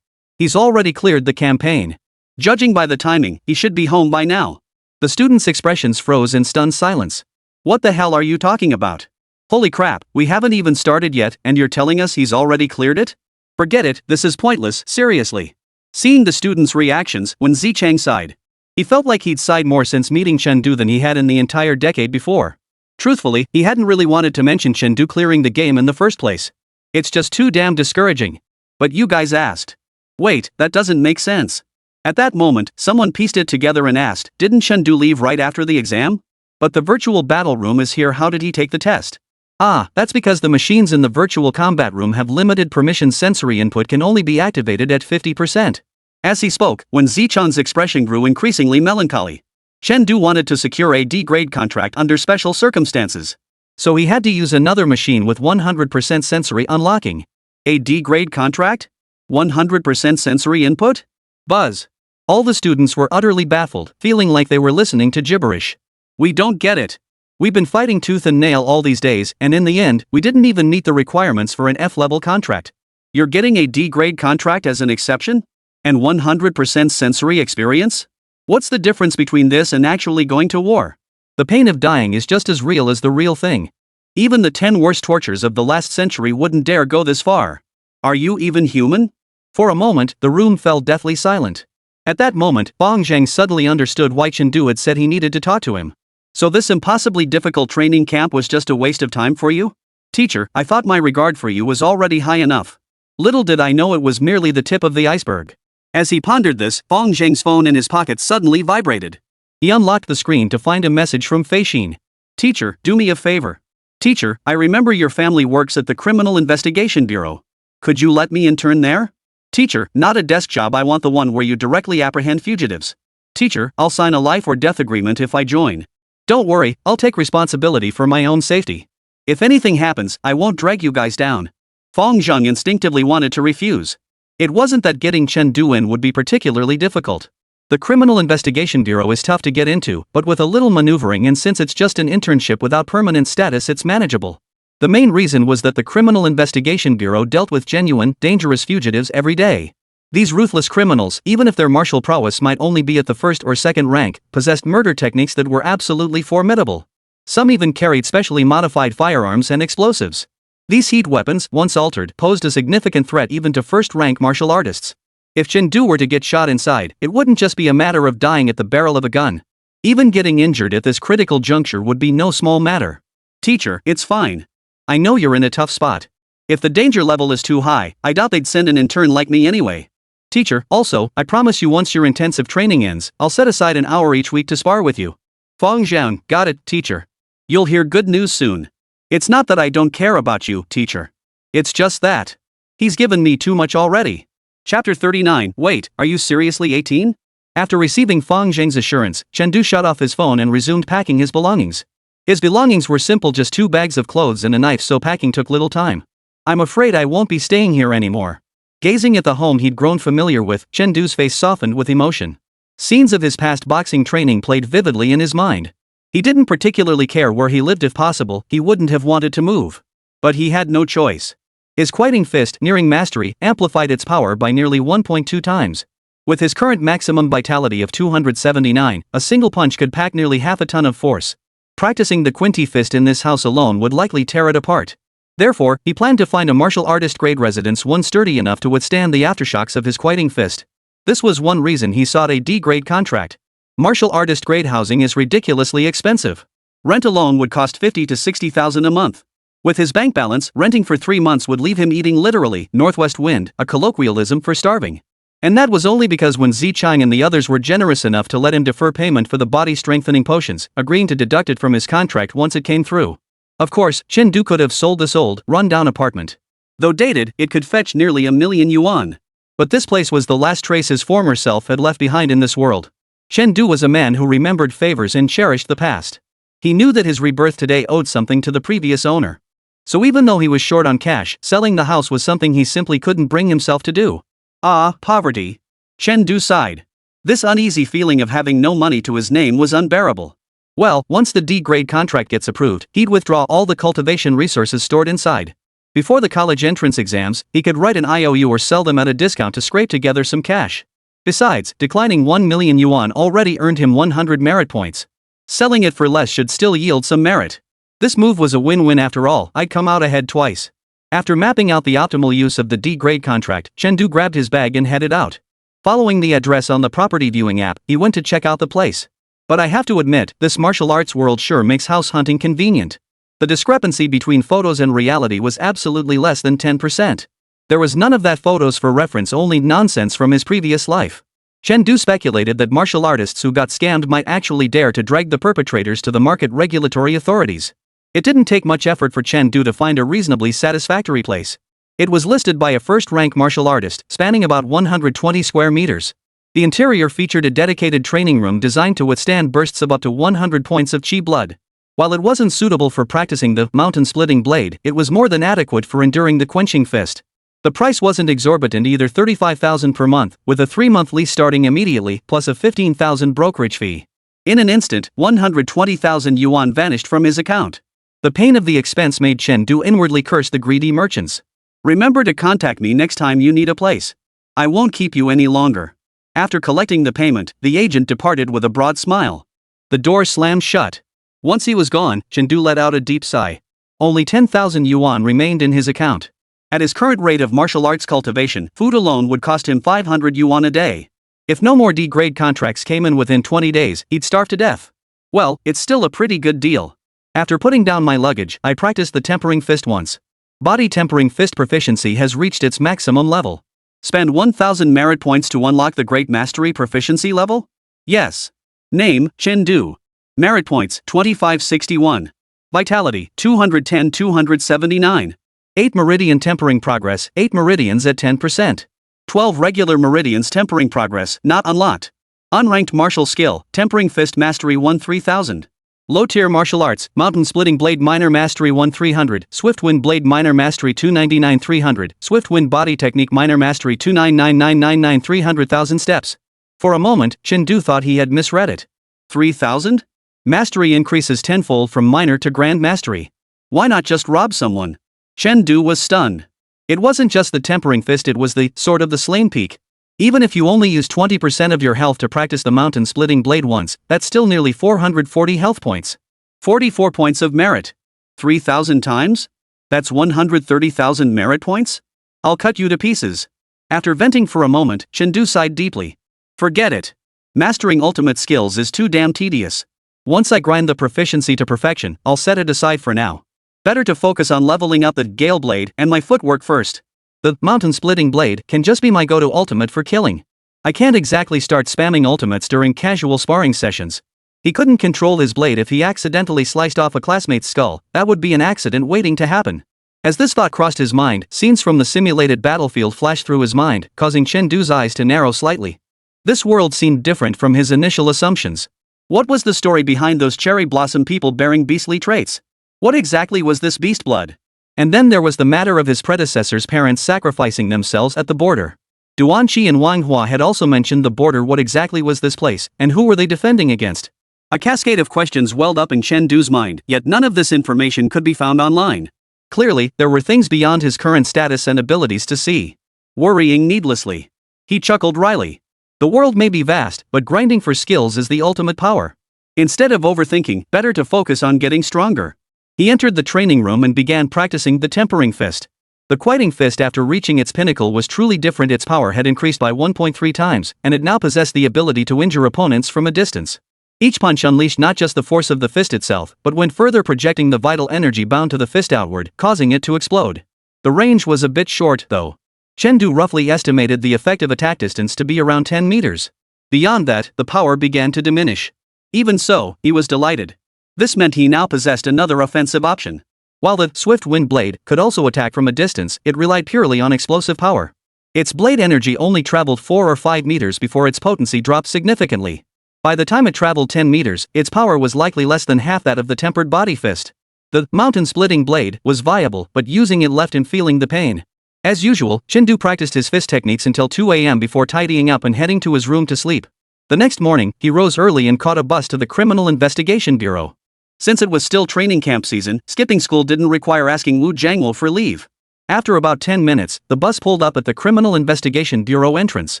He's already cleared the campaign. Judging by the timing, he should be home by now. The students' expressions froze in stunned silence. What the hell are you talking about? Holy crap, we haven't even started yet and you're telling us he's already cleared it? Forget it, this is pointless, seriously. Seeing the students' reactions, when Zichang sighed. He felt like he'd sighed more since meeting Chen than he had in the entire decade before. Truthfully, he hadn't really wanted to mention Chen clearing the game in the first place. It's just too damn discouraging. But you guys asked. Wait, that doesn't make sense. At that moment, someone pieced it together and asked, didn't Chen leave right after the exam? But the virtual battle room is here, how did he take the test? Ah, that's because the machines in the virtual combat room have limited permission, sensory input can only be activated at 50%. As he spoke, when Zichang's expression grew increasingly melancholy. Chen wanted to secure a D-grade contract under special circumstances. So he had to use another machine with 100% sensory unlocking. A D-grade contract? 100% sensory input? Buzz. All the students were utterly baffled, feeling like they were listening to gibberish. We don't get it. We've been fighting tooth and nail all these days, and in the end, we didn't even meet the requirements for an F-level contract. You're getting a D-grade contract as an exception? And 100% sensory experience? What's the difference between this and actually going to war? The pain of dying is just as real as the real thing. Even the 10 worst tortures of the last century wouldn't dare go this far. Are you even human? For a moment, the room fell deathly silent. At that moment, Bong Zhang suddenly understood why Chen had said he needed to talk to him. So this impossibly difficult training camp was just a waste of time for you? Teacher, I thought my regard for you was already high enough. Little did I know it was merely the tip of the iceberg. As he pondered this, Bong Zhang's phone in his pocket suddenly vibrated. He unlocked the screen to find a message from Fei Xin. Teacher, do me a favor. Teacher, I remember your family works at the Criminal Investigation Bureau. Could you let me intern there? Teacher, not a desk job, I want the one where you directly apprehend fugitives. Teacher, I'll sign a life or death agreement if I join. Don't worry, I'll take responsibility for my own safety. If anything happens, I won't drag you guys down. Fong Zhang instinctively wanted to refuse. It wasn't that getting Chen in would be particularly difficult. The Criminal Investigation Bureau is tough to get into, but with a little maneuvering and since it's just an internship without permanent status, it's manageable. The main reason was that the Criminal Investigation Bureau dealt with genuine, dangerous fugitives every day. These ruthless criminals, even if their martial prowess might only be at the first or second rank, possessed murder techniques that were absolutely formidable. Some even carried specially modified firearms and explosives. These heat weapons, once altered, posed a significant threat even to first-rank martial artists. If Chen were to get shot inside, it wouldn't just be a matter of dying at the barrel of a gun. Even getting injured at this critical juncture would be no small matter. Teacher, it's fine. I know you're in a tough spot. If the danger level is too high, I doubt they'd send an intern like me anyway. Teacher, also, I promise you once your intensive training ends, I'll set aside an hour each week to spar with you. Feng Zhang, got it, teacher. You'll hear good news soon. It's not that I don't care about you, teacher. It's just that he's given me too much already. Chapter 39. Wait, are you seriously 18? After receiving Feng Zhang's assurance, Chen Du shut off his phone and resumed packing his belongings. His belongings were simple, just 2 bags of clothes and a knife, so packing took little time. I'm afraid I won't be staying here anymore. Gazing at the home he'd grown familiar with, Chen Du's face softened with emotion. Scenes of his past boxing training played vividly in his mind. He didn't particularly care where he lived. If possible, he wouldn't have wanted to move. But he had no choice. His quieting fist, nearing mastery, amplified its power by nearly 1.2 times. With his current maximum vitality of 279, a single punch could pack nearly half a ton of force. Practicing the Quinty fist in this house alone would likely tear it apart. Therefore, he planned to find a martial artist grade residence, one sturdy enough to withstand the aftershocks of his quieting fist. This was one reason he sought a D grade contract. Martial artist grade housing is ridiculously expensive. Rent alone would cost 50 to 60,000 a month. With his bank balance, renting for 3 months would leave him eating literally northwest wind, a colloquialism for starving. And that was only because when Zichang and the others were generous enough to let him defer payment for the body strengthening potions, agreeing to deduct it from his contract once it came through. Of course, Chen Du could have sold this old, run-down apartment. Though dated, it could fetch nearly 1,000,000 yuan. But this place was the last trace his former self had left behind in this world. Chen Du was a man who remembered favors and cherished the past. He knew that his rebirth today owed something to the previous owner. So even though he was short on cash, selling the house was something he simply couldn't bring himself to do. Ah, poverty. Chen Du sighed. This uneasy feeling of having no money to his name was unbearable. Well, once the D-grade contract gets approved, he'd withdraw all the cultivation resources stored inside. Before the college entrance exams, he could write an IOU or sell them at a discount to scrape together some cash. Besides, declining 1,000,000 yuan already earned him 100 merit points. Selling it for less should still yield some merit. This move was a win-win after all. I'd come out ahead twice. After mapping out the optimal use of the D-grade contract, Chen Du grabbed his bag and headed out. Following the address on the property viewing app, he went to check out the place. But I have to admit, this martial arts world sure makes house hunting convenient. The discrepancy between photos and reality was absolutely less than 10%. There was none of that photos for reference, only nonsense from his previous life. Chen Du speculated that martial artists who got scammed might actually dare to drag the perpetrators to the market regulatory authorities. It didn't take much effort for Chen Du to find a reasonably satisfactory place. It was listed by a first-rank martial artist, spanning about 120 square meters. The interior featured a dedicated training room designed to withstand bursts of up to 100 points of chi blood. While it wasn't suitable for practicing the mountain-splitting blade, it was more than adequate for enduring the quenching fist. The price wasn't exorbitant either, 35,000 per month, with a 3-month lease starting immediately, plus a 15,000 brokerage fee. In an instant, 120,000 yuan vanished from his account. The pain of the expense made Chen Du inwardly curse the greedy merchants. Remember to contact me next time you need a place. I won't keep you any longer. After collecting the payment, the agent departed with a broad smile. The door slammed shut. Once he was gone, Chen Du let out a deep sigh. Only 10,000 yuan remained in his account. At his current rate of martial arts cultivation, food alone would cost him 500 yuan a day. If no more D-grade contracts came in within 20 days, he'd starve to death. Well, it's still a pretty good deal. After putting down my luggage, I practiced the tempering fist once. Body tempering fist proficiency has reached its maximum level. Spend 1,000 merit points to unlock the Great Mastery proficiency level? Yes. Name, Chen Du. Merit points, 2561. Vitality, 210-279. 8 meridian tempering progress, 8 meridians at 10%. 12 regular meridians tempering progress, not unlocked. Unranked martial skill, tempering fist mastery 1 3000. Low tier martial arts, mountain splitting blade minor mastery 1 300, swift wind blade minor mastery 299 300, swift wind body technique minor mastery 2999999 300,000 steps. For a moment, Chen Du thought he had misread it. 3,000? Mastery increases tenfold from minor to grand mastery. Why not just rob someone? Chen Du was stunned. It wasn't just the tempering fist, it was the sword of the slain peak. Even if you only use 20% of your health to practice the mountain splitting blade once, that's still nearly 440 health points. 44 points of merit. 3,000 times? That's 130,000 merit points? I'll cut you to pieces. After venting for a moment, Chen Du sighed deeply. Forget it. Mastering ultimate skills is too damn tedious. Once I grind the proficiency to perfection, I'll set it aside for now. Better to focus on leveling up the Gale Blade and my footwork first. The mountain-splitting blade can just be my go-to ultimate for killing. I can't exactly start spamming ultimates during casual sparring sessions. He couldn't control his blade if he accidentally sliced off a classmate's skull. That would be an accident waiting to happen. As this thought crossed his mind, scenes from the simulated battlefield flashed through his mind, causing Chen Du's eyes to narrow slightly. This world seemed different from his initial assumptions. What was the story behind those cherry blossom people bearing beastly traits? What exactly was this beast blood? And then there was the matter of his predecessors' parents sacrificing themselves at the border. Duan Qi and Wang Hua had also mentioned the border. What exactly was this place, and who were they defending against? A cascade of questions welled up in Chen Du's mind, yet none of this information could be found online. Clearly, there were things beyond his current status and abilities to see. Worrying needlessly. He chuckled wryly. The world may be vast, but grinding for skills is the ultimate power. Instead of overthinking, better to focus on getting stronger. He entered the training room and began practicing the tempering fist. The quieting fist, after reaching its pinnacle, was truly different. Its power had increased by 1.3 times, and it now possessed the ability to injure opponents from a distance. Each punch unleashed not just the force of the fist itself, but went further, projecting the vital energy bound to the fist outward, causing it to explode. The range was a bit short, though. Chen Du roughly estimated the effective attack distance to be around 10 meters. Beyond that, the power began to diminish. Even so, he was delighted. This meant he now possessed another offensive option. While the swift wind blade could also attack from a distance, it relied purely on explosive power. Its blade energy only traveled 4 or 5 meters before its potency dropped significantly. By the time it traveled 10 meters, its power was likely less than half that of the tempered body fist. The mountain-splitting blade was viable, but using it left him feeling the pain. As usual, Chen Du practiced his fist techniques until 2 a.m. before tidying up and heading to his room to sleep. The next morning, he rose early and caught a bus to the Criminal Investigation Bureau. Since it was still training camp season, skipping school didn't require asking Wu Jiangwo for leave. After about 10 minutes, the bus pulled up at the Criminal Investigation Bureau entrance.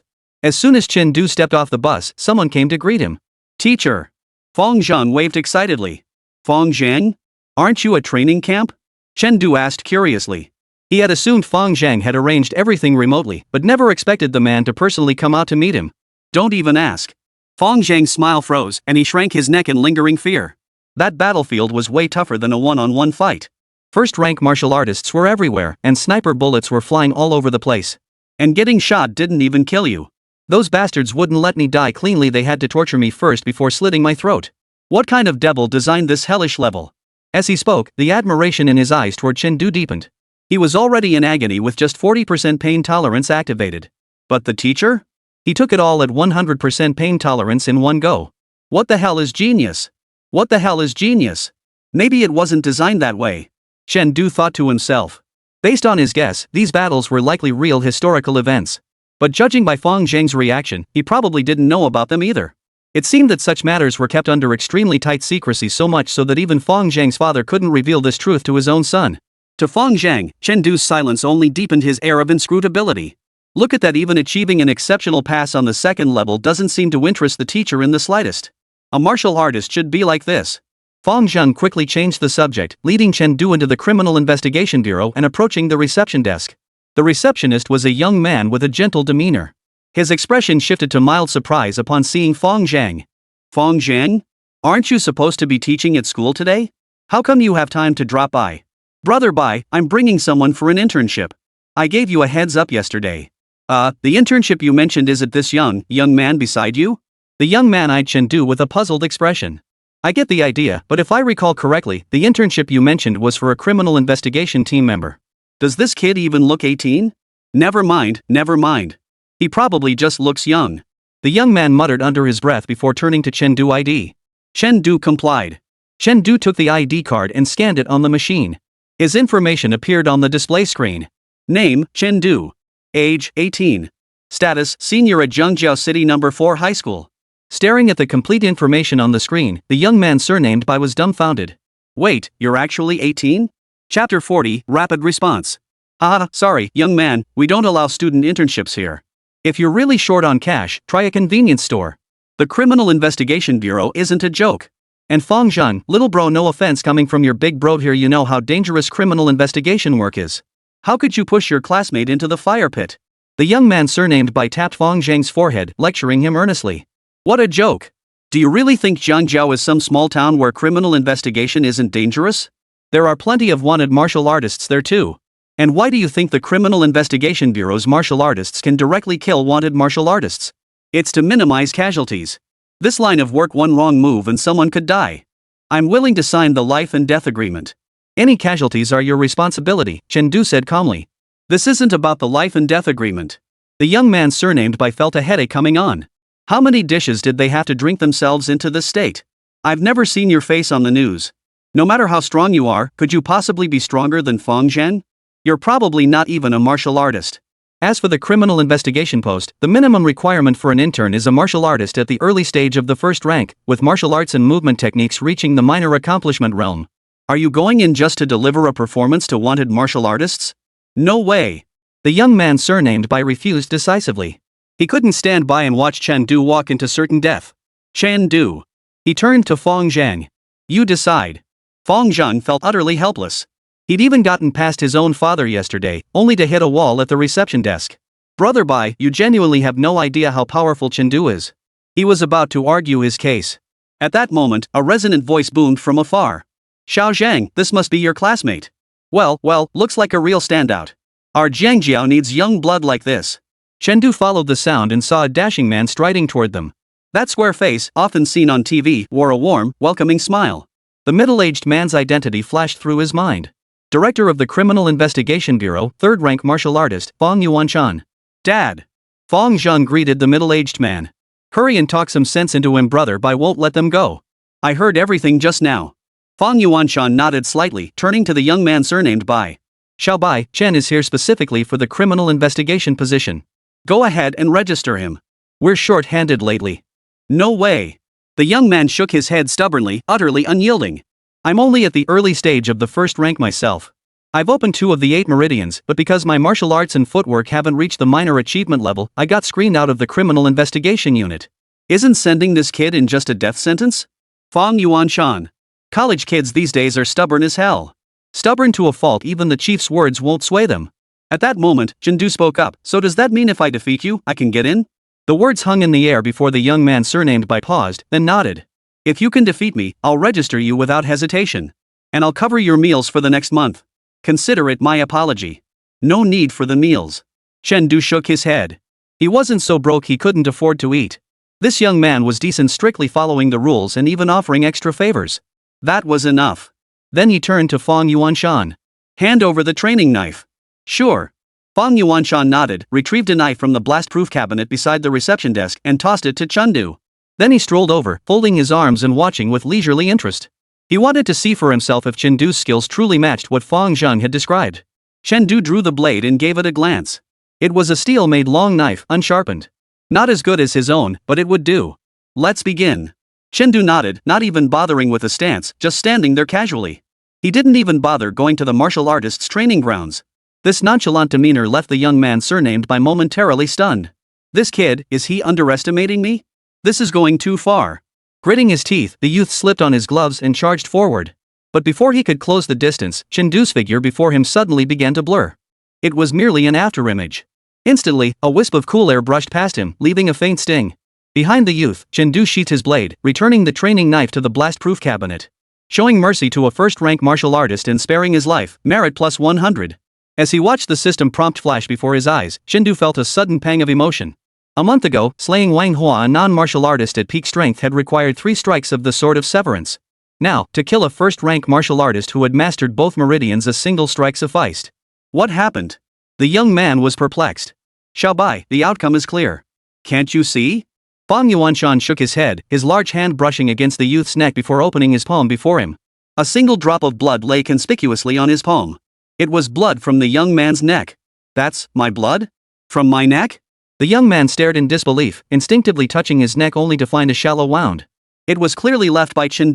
As soon as Chen Du stepped off the bus, someone came to greet him. "Teacher." Fong Zhang waved excitedly. "Fong Zhang? Aren't you at training camp?" Chen Du asked curiously. He had assumed Fong Zhang had arranged everything remotely, but never expected the man to personally come out to meet him. "Don't even ask." Fong Zhang's smile froze, and he shrank his neck in lingering fear. That battlefield was way tougher than a one-on-one fight. First-rank martial artists were everywhere, and sniper bullets were flying all over the place. And getting shot didn't even kill you. Those bastards wouldn't let me die cleanly. They had to torture me first before slitting my throat. What kind of devil designed this hellish level? As he spoke, the admiration in his eyes toward Chen Du deepened. He was already in agony with just 40% pain tolerance activated. But the teacher? He took it all at 100% pain tolerance in one go. What the hell is genius? What the hell is genius? Maybe it wasn't designed that way. Chen Du thought to himself. Based on his guess, these battles were likely real historical events. But judging by Fong Zhang's reaction, he probably didn't know about them either. It seemed that such matters were kept under extremely tight secrecy, so much so that even Fong Zhang's father couldn't reveal this truth to his own son. To Fong Zhang, Chen Du's silence only deepened his air of inscrutability. Look at that, even achieving an exceptional pass on the second level doesn't seem to interest the teacher in the slightest. A martial artist should be like this. Fong Zhang quickly changed the subject, leading Chen Du into the Criminal Investigation Bureau and approaching the reception desk. The receptionist was a young man with a gentle demeanor. His expression shifted to mild surprise upon seeing Fong Zhang. "Fong Zhang? Aren't you supposed to be teaching at school today? How come you have time to drop by?" "Brother Bai, I'm bringing someone for an internship. I gave you a heads up yesterday." The internship you mentioned, is it this young man beside you?" The young man eyed Chen Du with a puzzled expression. "I get the idea, but if I recall correctly, the internship you mentioned was for a criminal investigation team member. Does this kid even look 18? Never mind. He probably just looks young." The young man muttered under his breath before turning to Chen Du ID. Chen Du complied. Chen Du took the ID card and scanned it on the machine. His information appeared on the display screen. Name, Chen Du. Age, 18. Status, senior at Zhengjiao City No. 4 High School. Staring at the complete information on the screen, the young man surnamed Bai was dumbfounded. "Wait, you're actually 18? Chapter 40, Rapid Response. Sorry, young man, we don't allow student internships here. If you're really short on cash, try a convenience store. The Criminal Investigation Bureau isn't a joke. And Fong Zhang, little bro, no offense coming from your big bro here, you know how dangerous criminal investigation work is. How could you push your classmate into the fire pit?" The young man surnamed Bai tapped Fong Zhang's forehead, lecturing him earnestly. "What a joke. Do you really think Zhangjiao is some small town where criminal investigation isn't dangerous? There are plenty of wanted martial artists there too. And why do you think the Criminal Investigation Bureau's martial artists can directly kill wanted martial artists? It's to minimize casualties. This line of work, one wrong move and someone could die. I'm willing to sign the life and death agreement. Any casualties are your responsibility, Chen said calmly. This isn't about the life and death agreement. The young man surnamed Bai felt a headache coming on. How many dishes did they have to drink themselves into this state? I've never seen your face on the news. No matter how strong you are, could you possibly be stronger than Fong Zhen? You're probably not even a martial artist. As for the criminal investigation post, the minimum requirement for an intern is a martial artist at the early stage of the first rank, with martial arts and movement techniques reaching the minor accomplishment realm. Are you going in just to deliver a performance to wanted martial artists? No way. The young man surnamed Bai refused decisively. He couldn't stand by and watch Chen walk into certain death. Chen. He turned to Fong Zhang. You decide. Fong Zhang felt utterly helpless. He'd even gotten past his own father yesterday, only to hit a wall at the reception desk. Brother Bai, you genuinely have no idea how powerful Chen is. He was about to argue his case. At that moment, a resonant voice boomed from afar. Xiao Zhang, this must be your classmate. Well, looks like a real standout. Our Jiangjiao needs young blood like this. Chen followed the sound and saw a dashing man striding toward them. That square face, often seen on TV, wore a warm, welcoming smile. The middle-aged man's identity flashed through his mind. Director of the Criminal Investigation Bureau, third-rank martial artist, Fong Yuanshan. Dad. Fong Zhang greeted the middle-aged man. Hurry and talk some sense into him, brother Bai won't let them go. I heard everything just now. Fong Yuanshan nodded slightly, turning to the young man surnamed Bai. Xiao Bai, Chen is here specifically for the criminal investigation position. Go ahead and register him. We're short-handed lately. No way. The young man shook his head stubbornly, utterly unyielding. I'm only at the early stage of the first rank myself. I've opened 2 of the 8 meridians, but because my martial arts and footwork haven't reached the minor achievement level, I got screened out of the criminal investigation unit. Isn't sending this kid in just a death sentence? Fong Yuanshan. College kids these days are stubborn as hell. Stubborn to a fault, even the chief's words won't sway them. At that moment, Chen spoke up. So does that mean if I defeat you, I can get in? The words hung in the air before the young man surnamed Bai paused, then nodded. If you can defeat me, I'll register you without hesitation. And I'll cover your meals for the next month. Consider it my apology. No need for the meals. Chen shook his head. He wasn't so broke he couldn't afford to eat. This young man was decent, strictly following the rules and even offering extra favors. That was enough. Then he turned to Fong Yuanshan. Hand over the training knife. Sure. Fong Yuanshan nodded, retrieved a knife from the blast-proof cabinet beside the reception desk and tossed it to Chen. Then he strolled over, folding his arms and watching with leisurely interest. He wanted to see for himself if Chen skills truly matched what Fong Zhang had described. Chen drew the blade and gave it a glance. It was a steel-made long knife, unsharpened. Not as good as his own, but it would do. Let's begin. Chen nodded, not even bothering with a stance, just standing there casually. He didn't even bother going to the martial artists' training grounds. This nonchalant demeanor left the young man surnamed Bai momentarily stunned. This kid, is he underestimating me? This is going too far. Gritting his teeth, the youth slipped on his gloves and charged forward. But before he could close the distance, Chen figure before him suddenly began to blur. It was merely an afterimage. Instantly, a wisp of cool air brushed past him, leaving a faint sting. Behind the youth, Chen sheathed his blade, returning the training knife to the blast-proof cabinet. Showing mercy to a first-rank martial artist and sparing his life, merit plus 100. As he watched the system prompt flash before his eyes, Chen felt a sudden pang of emotion. A month ago, slaying Wang Hua, a non-martial artist at peak strength, had required 3 strikes of the Sword of Severance. Now, to kill a first-rank martial artist who had mastered both meridians, a single strike sufficed. What happened? The young man was perplexed. Xiao Bai, the outcome is clear. Can't you see? Fong Yuanshan shook his head, his large hand brushing against the youth's neck before opening his palm before him. A single drop of blood lay conspicuously on his palm. It was blood from the young man's neck. That's my blood? From my neck? The young man stared in disbelief, instinctively touching his neck only to find a shallow wound. It was clearly left by Chen.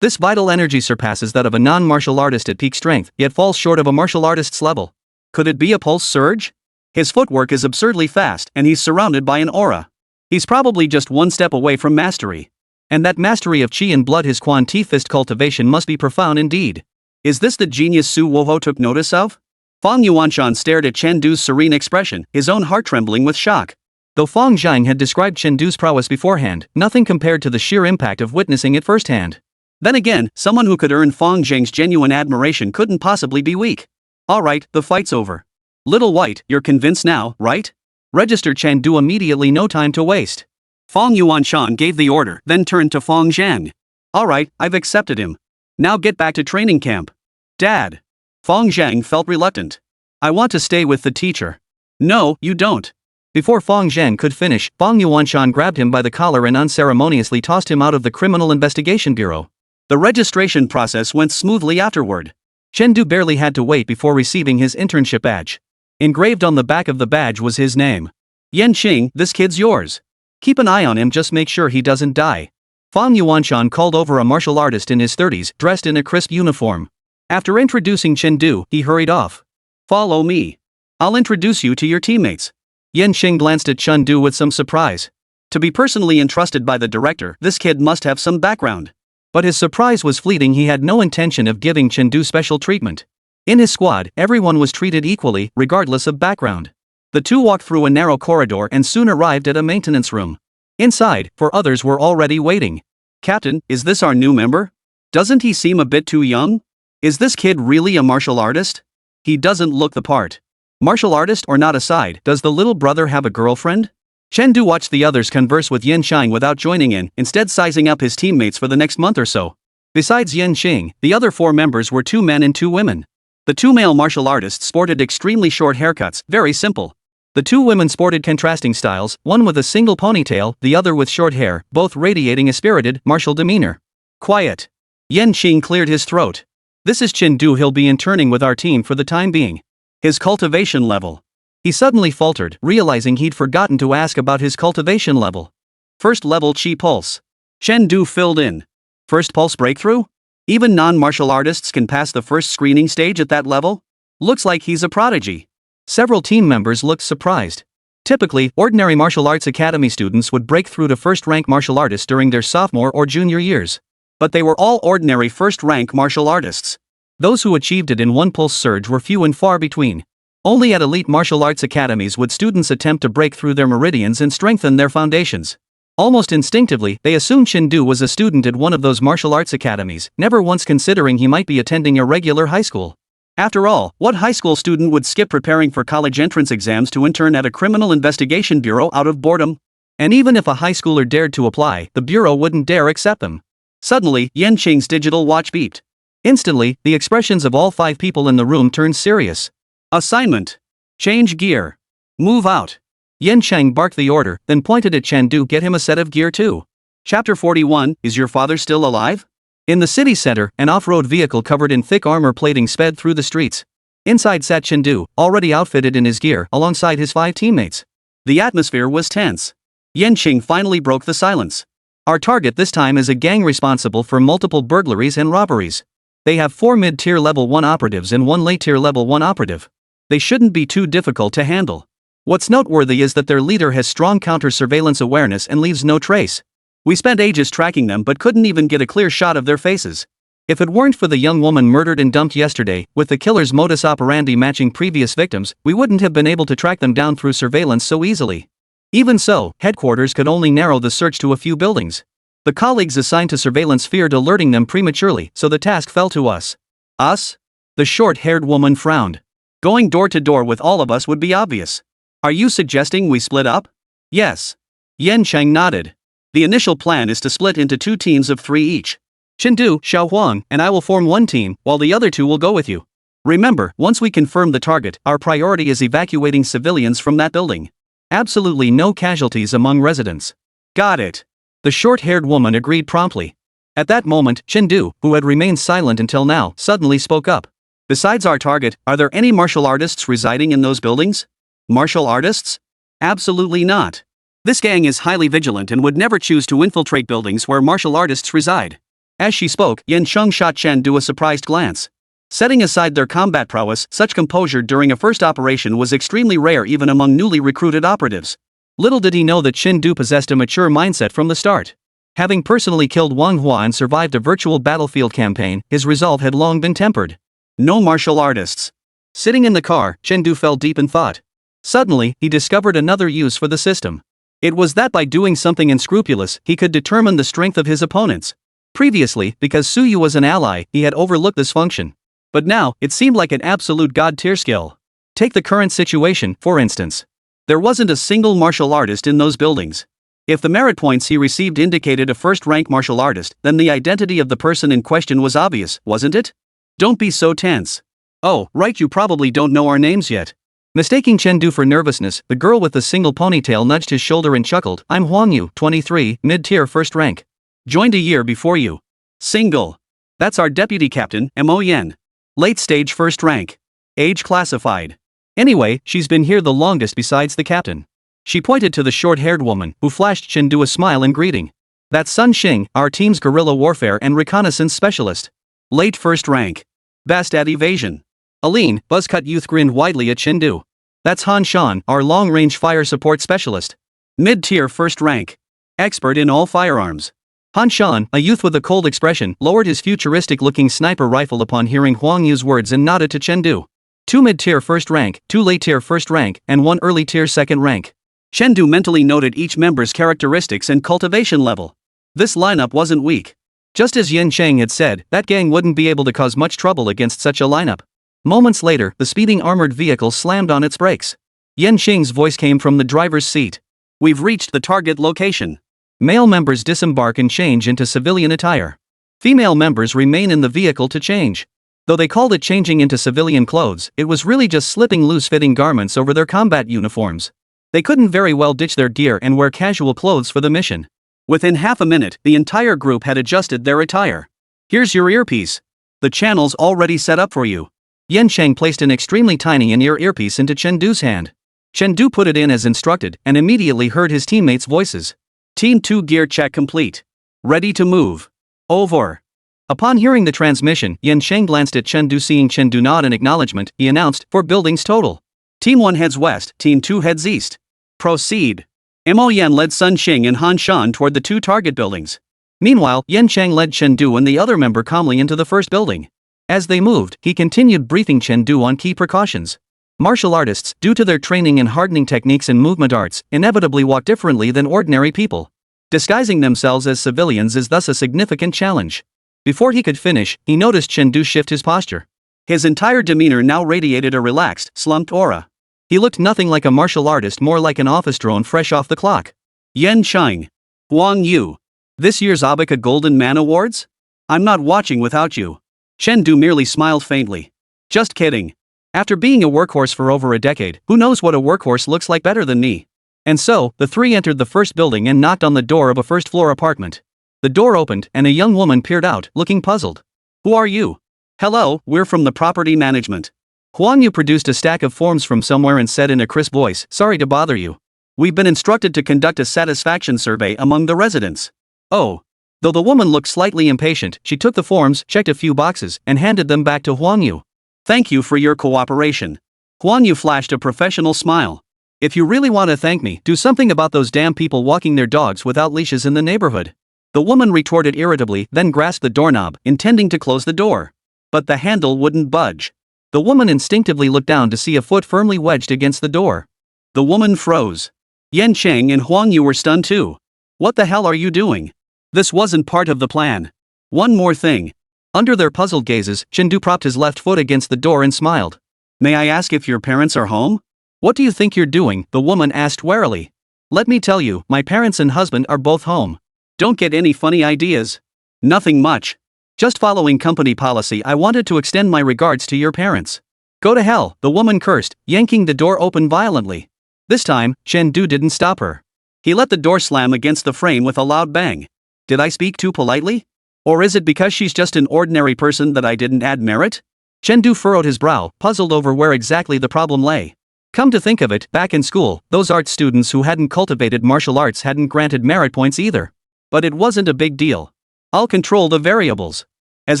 This vital energy surpasses that of a non-martial artist at peak strength, yet falls short of a martial artist's level. Could it be a pulse surge? His footwork is absurdly fast, and he's surrounded by an aura. He's probably just one step away from mastery. And that mastery of qi and blood, his Quan Ti fist cultivation, must be profound indeed. Is this the genius Su Woho took notice of? Fong Yuanshan stared at Chen serene expression, his own heart trembling with shock. Though Fong Zhang had described Chen prowess beforehand, nothing compared to the sheer impact of witnessing it firsthand. Then again, someone who could earn Fong Zhang's genuine admiration couldn't possibly be weak. Alright, the fight's over. Little White, you're convinced now, right? Register Chen Du immediately, no time to waste. Fong Yuanshan gave the order, then turned to Fong Zhang. Alright, I've accepted him. Now get back to training camp. Dad. Fong Zhang felt reluctant. I want to stay with the teacher. No, you don't. Before Fong Zhang could finish, Fong Yuanshan grabbed him by the collar and unceremoniously tossed him out of the Criminal Investigation Bureau. The registration process went smoothly afterward. Chen Du barely had to wait before receiving his internship badge. Engraved on the back of the badge was his name. Yan Qing, this kid's yours. Keep an eye on him, just make sure he doesn't die. Fong Yuanshan called over a martial artist in his 30s, dressed in a crisp uniform. After introducing Chen Du, he hurried off. Follow me. I'll introduce you to your teammates. Yan Qing glanced at Chen Du with some surprise. To be personally entrusted by the director, this kid must have some background. But his surprise was fleeting. He had no intention of giving Chen Du special treatment. In his squad, everyone was treated equally, regardless of background. The two walked through a narrow corridor and soon arrived at a maintenance room. Inside, 4 others were already waiting. Captain, is this our new member? Doesn't he seem a bit too young? Is this kid really a martial artist? He doesn't look the part. Martial artist or not aside, does the little brother have a girlfriend? Chen Du watched the others converse with Yan Qing without joining in, instead sizing up his teammates for the next month or so. Besides Yan Qing, the other 4 members were 2 men and 2 women. The 2 male martial artists sported extremely short haircuts, very simple. The 2 women sported contrasting styles, one with a single ponytail, the other with short hair, both radiating a spirited, martial demeanor. Quiet. Yan Qing cleared his throat. This is Chen Du. He'll be interning with our team for the time being. His cultivation level. He suddenly faltered, realizing he'd forgotten to ask about his cultivation level. First level Chi Pulse. Chen Du filled in. First Pulse Breakthrough? Even non-martial artists can pass the first screening stage at that level? Looks like he's a prodigy. Several team members looked surprised. Typically, ordinary martial arts academy students would break through to first-rank martial artists during their sophomore or junior years. But they were all ordinary first-rank martial artists. Those who achieved it in one pulse surge were few and far between. Only at elite martial arts academies would students attempt to break through their meridians and strengthen their foundations. Almost instinctively, they assumed Chen Du was a student at one of those martial arts academies, never once considering he might be attending a regular high school. After all, what high school student would skip preparing for college entrance exams to intern at a criminal investigation bureau out of boredom? And even if a high schooler dared to apply, the bureau wouldn't dare accept them. Suddenly, Yan Qing's digital watch beeped. Instantly, the expressions of all 5 people in the room turned serious. Assignment. Change gear. Move out. Yan Qing barked the order, then pointed at Chen Du. Get him a set of gear too. Chapter 41, Is your father still alive? In the city center, an off-road vehicle covered in thick armor plating sped through the streets. Inside sat Chen Du, already outfitted in his gear, alongside his 5 teammates. The atmosphere was tense. Yan Qing finally broke the silence. Our target this time is a gang responsible for multiple burglaries and robberies. They have 4 mid-tier level 1 operatives and 1 late-tier level 1 operative. They shouldn't be too difficult to handle. What's noteworthy is that their leader has strong counter-surveillance awareness and leaves no trace. We spent ages tracking them but couldn't even get a clear shot of their faces. If it weren't for the young woman murdered and dumped yesterday, with the killer's modus operandi matching previous victims, we wouldn't have been able to track them down through surveillance so easily. Even so, headquarters could only narrow the search to a few buildings. The colleagues assigned to surveillance feared alerting them prematurely, so the task fell to us. Us? The short-haired woman frowned. Going door to door with all of us would be obvious. Are you suggesting we split up? Yes. Yan Qing nodded. The initial plan is to split into 2 teams of 3 each. Chen Du, Xiao Huang, and I will form one team, while the other 2 will go with you. Remember, once we confirm the target, our priority is evacuating civilians from that building. Absolutely no casualties among residents. Got it. The short-haired woman agreed promptly. At that moment, Chen Du, who had remained silent until now, suddenly spoke up. Besides our target, are there any martial artists residing in those buildings? Martial artists? Absolutely not. This gang is highly vigilant and would never choose to infiltrate buildings where martial artists reside. As she spoke, Yan Qing shot Chen Du a surprised glance. Setting aside their combat prowess, such composure during a first operation was extremely rare even among newly recruited operatives. Little did he know that Chen Du possessed a mature mindset from the start. Having personally killed Wang Hua and survived a virtual battlefield campaign, his resolve had long been tempered. No martial artists. Sitting in the car, Chen Du fell deep in thought. Suddenly, he discovered another use for the system. It was that by doing something unscrupulous, he could determine the strength of his opponents. Previously, because Su Yu was an ally, he had overlooked this function. But now, it seemed like an absolute god-tier skill. Take the current situation, for instance. There wasn't a single martial artist in those buildings. If the merit points he received indicated a first-rank martial artist, then the identity of the person in question was obvious, wasn't it? Don't be so tense. Oh, right, you probably don't know our names yet. Mistaking Chen Du for nervousness, the girl with the single ponytail nudged his shoulder and chuckled. I'm Huang Yu, 23, mid-tier first rank. Joined a year before you. Single. That's our deputy captain, Mo Yen. Late stage first rank. Age classified. Anyway, she's been here the longest besides the captain. She pointed to the short-haired woman, who flashed Chen Du a smile in greeting. That's Sun Xing, our team's guerrilla warfare and reconnaissance specialist. Late first rank. Best at evasion. Aline, buzzcut youth grinned widely at Chen Du. That's Han Shan, our long-range fire support specialist. Mid-tier first rank. Expert in all firearms. Han Shan, a youth with a cold expression, lowered his futuristic-looking sniper rifle upon hearing Huang Yu's words and nodded to Chen Du. 2 mid-tier first rank, 2 late-tier first rank, and 1 early-tier second rank. Chen Du mentally noted each member's characteristics and cultivation level. This lineup wasn't weak. Just as Yin Cheng had said, that gang wouldn't be able to cause much trouble against such a lineup. Moments later, the speeding armored vehicle slammed on its brakes. Yen Xing's voice came from the driver's seat. We've reached the target location. Male members disembark and change into civilian attire. Female members remain in the vehicle to change. Though they called it changing into civilian clothes, it was really just slipping loose-fitting garments over their combat uniforms. They couldn't very well ditch their gear and wear casual clothes for the mission. Within half a minute, the entire group had adjusted their attire. Here's your earpiece. The channel's already set up for you. Yen Cheng placed an extremely tiny in-ear earpiece into Chen Du's hand. Chen Du put it in as instructed and immediately heard his teammates' voices. Team 2 gear check complete. Ready to move. Over. Upon hearing the transmission, Yen Cheng glanced at Chen Du. Seeing Chen Du nod in acknowledgement, he announced, 4 buildings total. Team 1 heads west, Team 2 heads east. Proceed. Mo Yan led Sun Xing and Han Shan toward the 2 target buildings. Meanwhile, Yen Cheng led Chen Du and the other member calmly into the first building. As they moved, he continued briefing Chen Du on key precautions. Martial artists, due to their training in hardening techniques and movement arts, inevitably walk differently than ordinary people. Disguising themselves as civilians is thus a significant challenge. Before he could finish, he noticed Chen Du shift his posture. His entire demeanor now radiated a relaxed, slumped aura. He looked nothing like a martial artist, more like an office drone fresh off the clock. Yen Cheng. Huang Yu. This year's Abika Golden Man Awards? I'm not watching without you. Chen Du merely smiled faintly. Just kidding. After being a workhorse for over a decade, who knows what a workhorse looks like better than me? And so, the 3 entered the first building and knocked on the door of a first-floor apartment. The door opened and a young woman peered out, looking puzzled. Who are you? Hello, we're from the property management. Huang Yu produced a stack of forms from somewhere and said in a crisp voice, sorry to bother you. We've been instructed to conduct a satisfaction survey among the residents. Oh. Though the woman looked slightly impatient, she took the forms, checked a few boxes, and handed them back to Huang Yu. Thank you for your cooperation. Huang Yu flashed a professional smile. If you really want to thank me, do something about those damn people walking their dogs without leashes in the neighborhood. The woman retorted irritably, then grasped the doorknob, intending to close the door. But the handle wouldn't budge. The woman instinctively looked down to see a foot firmly wedged against the door. The woman froze. Yen Cheng and Huang Yu were stunned too. What the hell are you doing? This wasn't part of the plan. One more thing. Under their puzzled gazes, Chen Du propped his left foot against the door and smiled. May I ask if your parents are home? What do you think you're doing? The woman asked warily. Let me tell you, my parents and husband are both home. Don't get any funny ideas. Nothing much. Just following company policy. I wanted to extend my regards to your parents. Go to hell, the woman cursed, yanking the door open violently. This time, Chen Du didn't stop her. He let the door slam against the frame with a loud bang. Did I speak too politely? Or is it because she's just an ordinary person that I didn't add merit? Chen Du furrowed his brow, puzzled over where exactly the problem lay. Come to think of it, back in school, those art students who hadn't cultivated martial arts hadn't granted merit points either. But it wasn't a big deal. I'll control the variables. As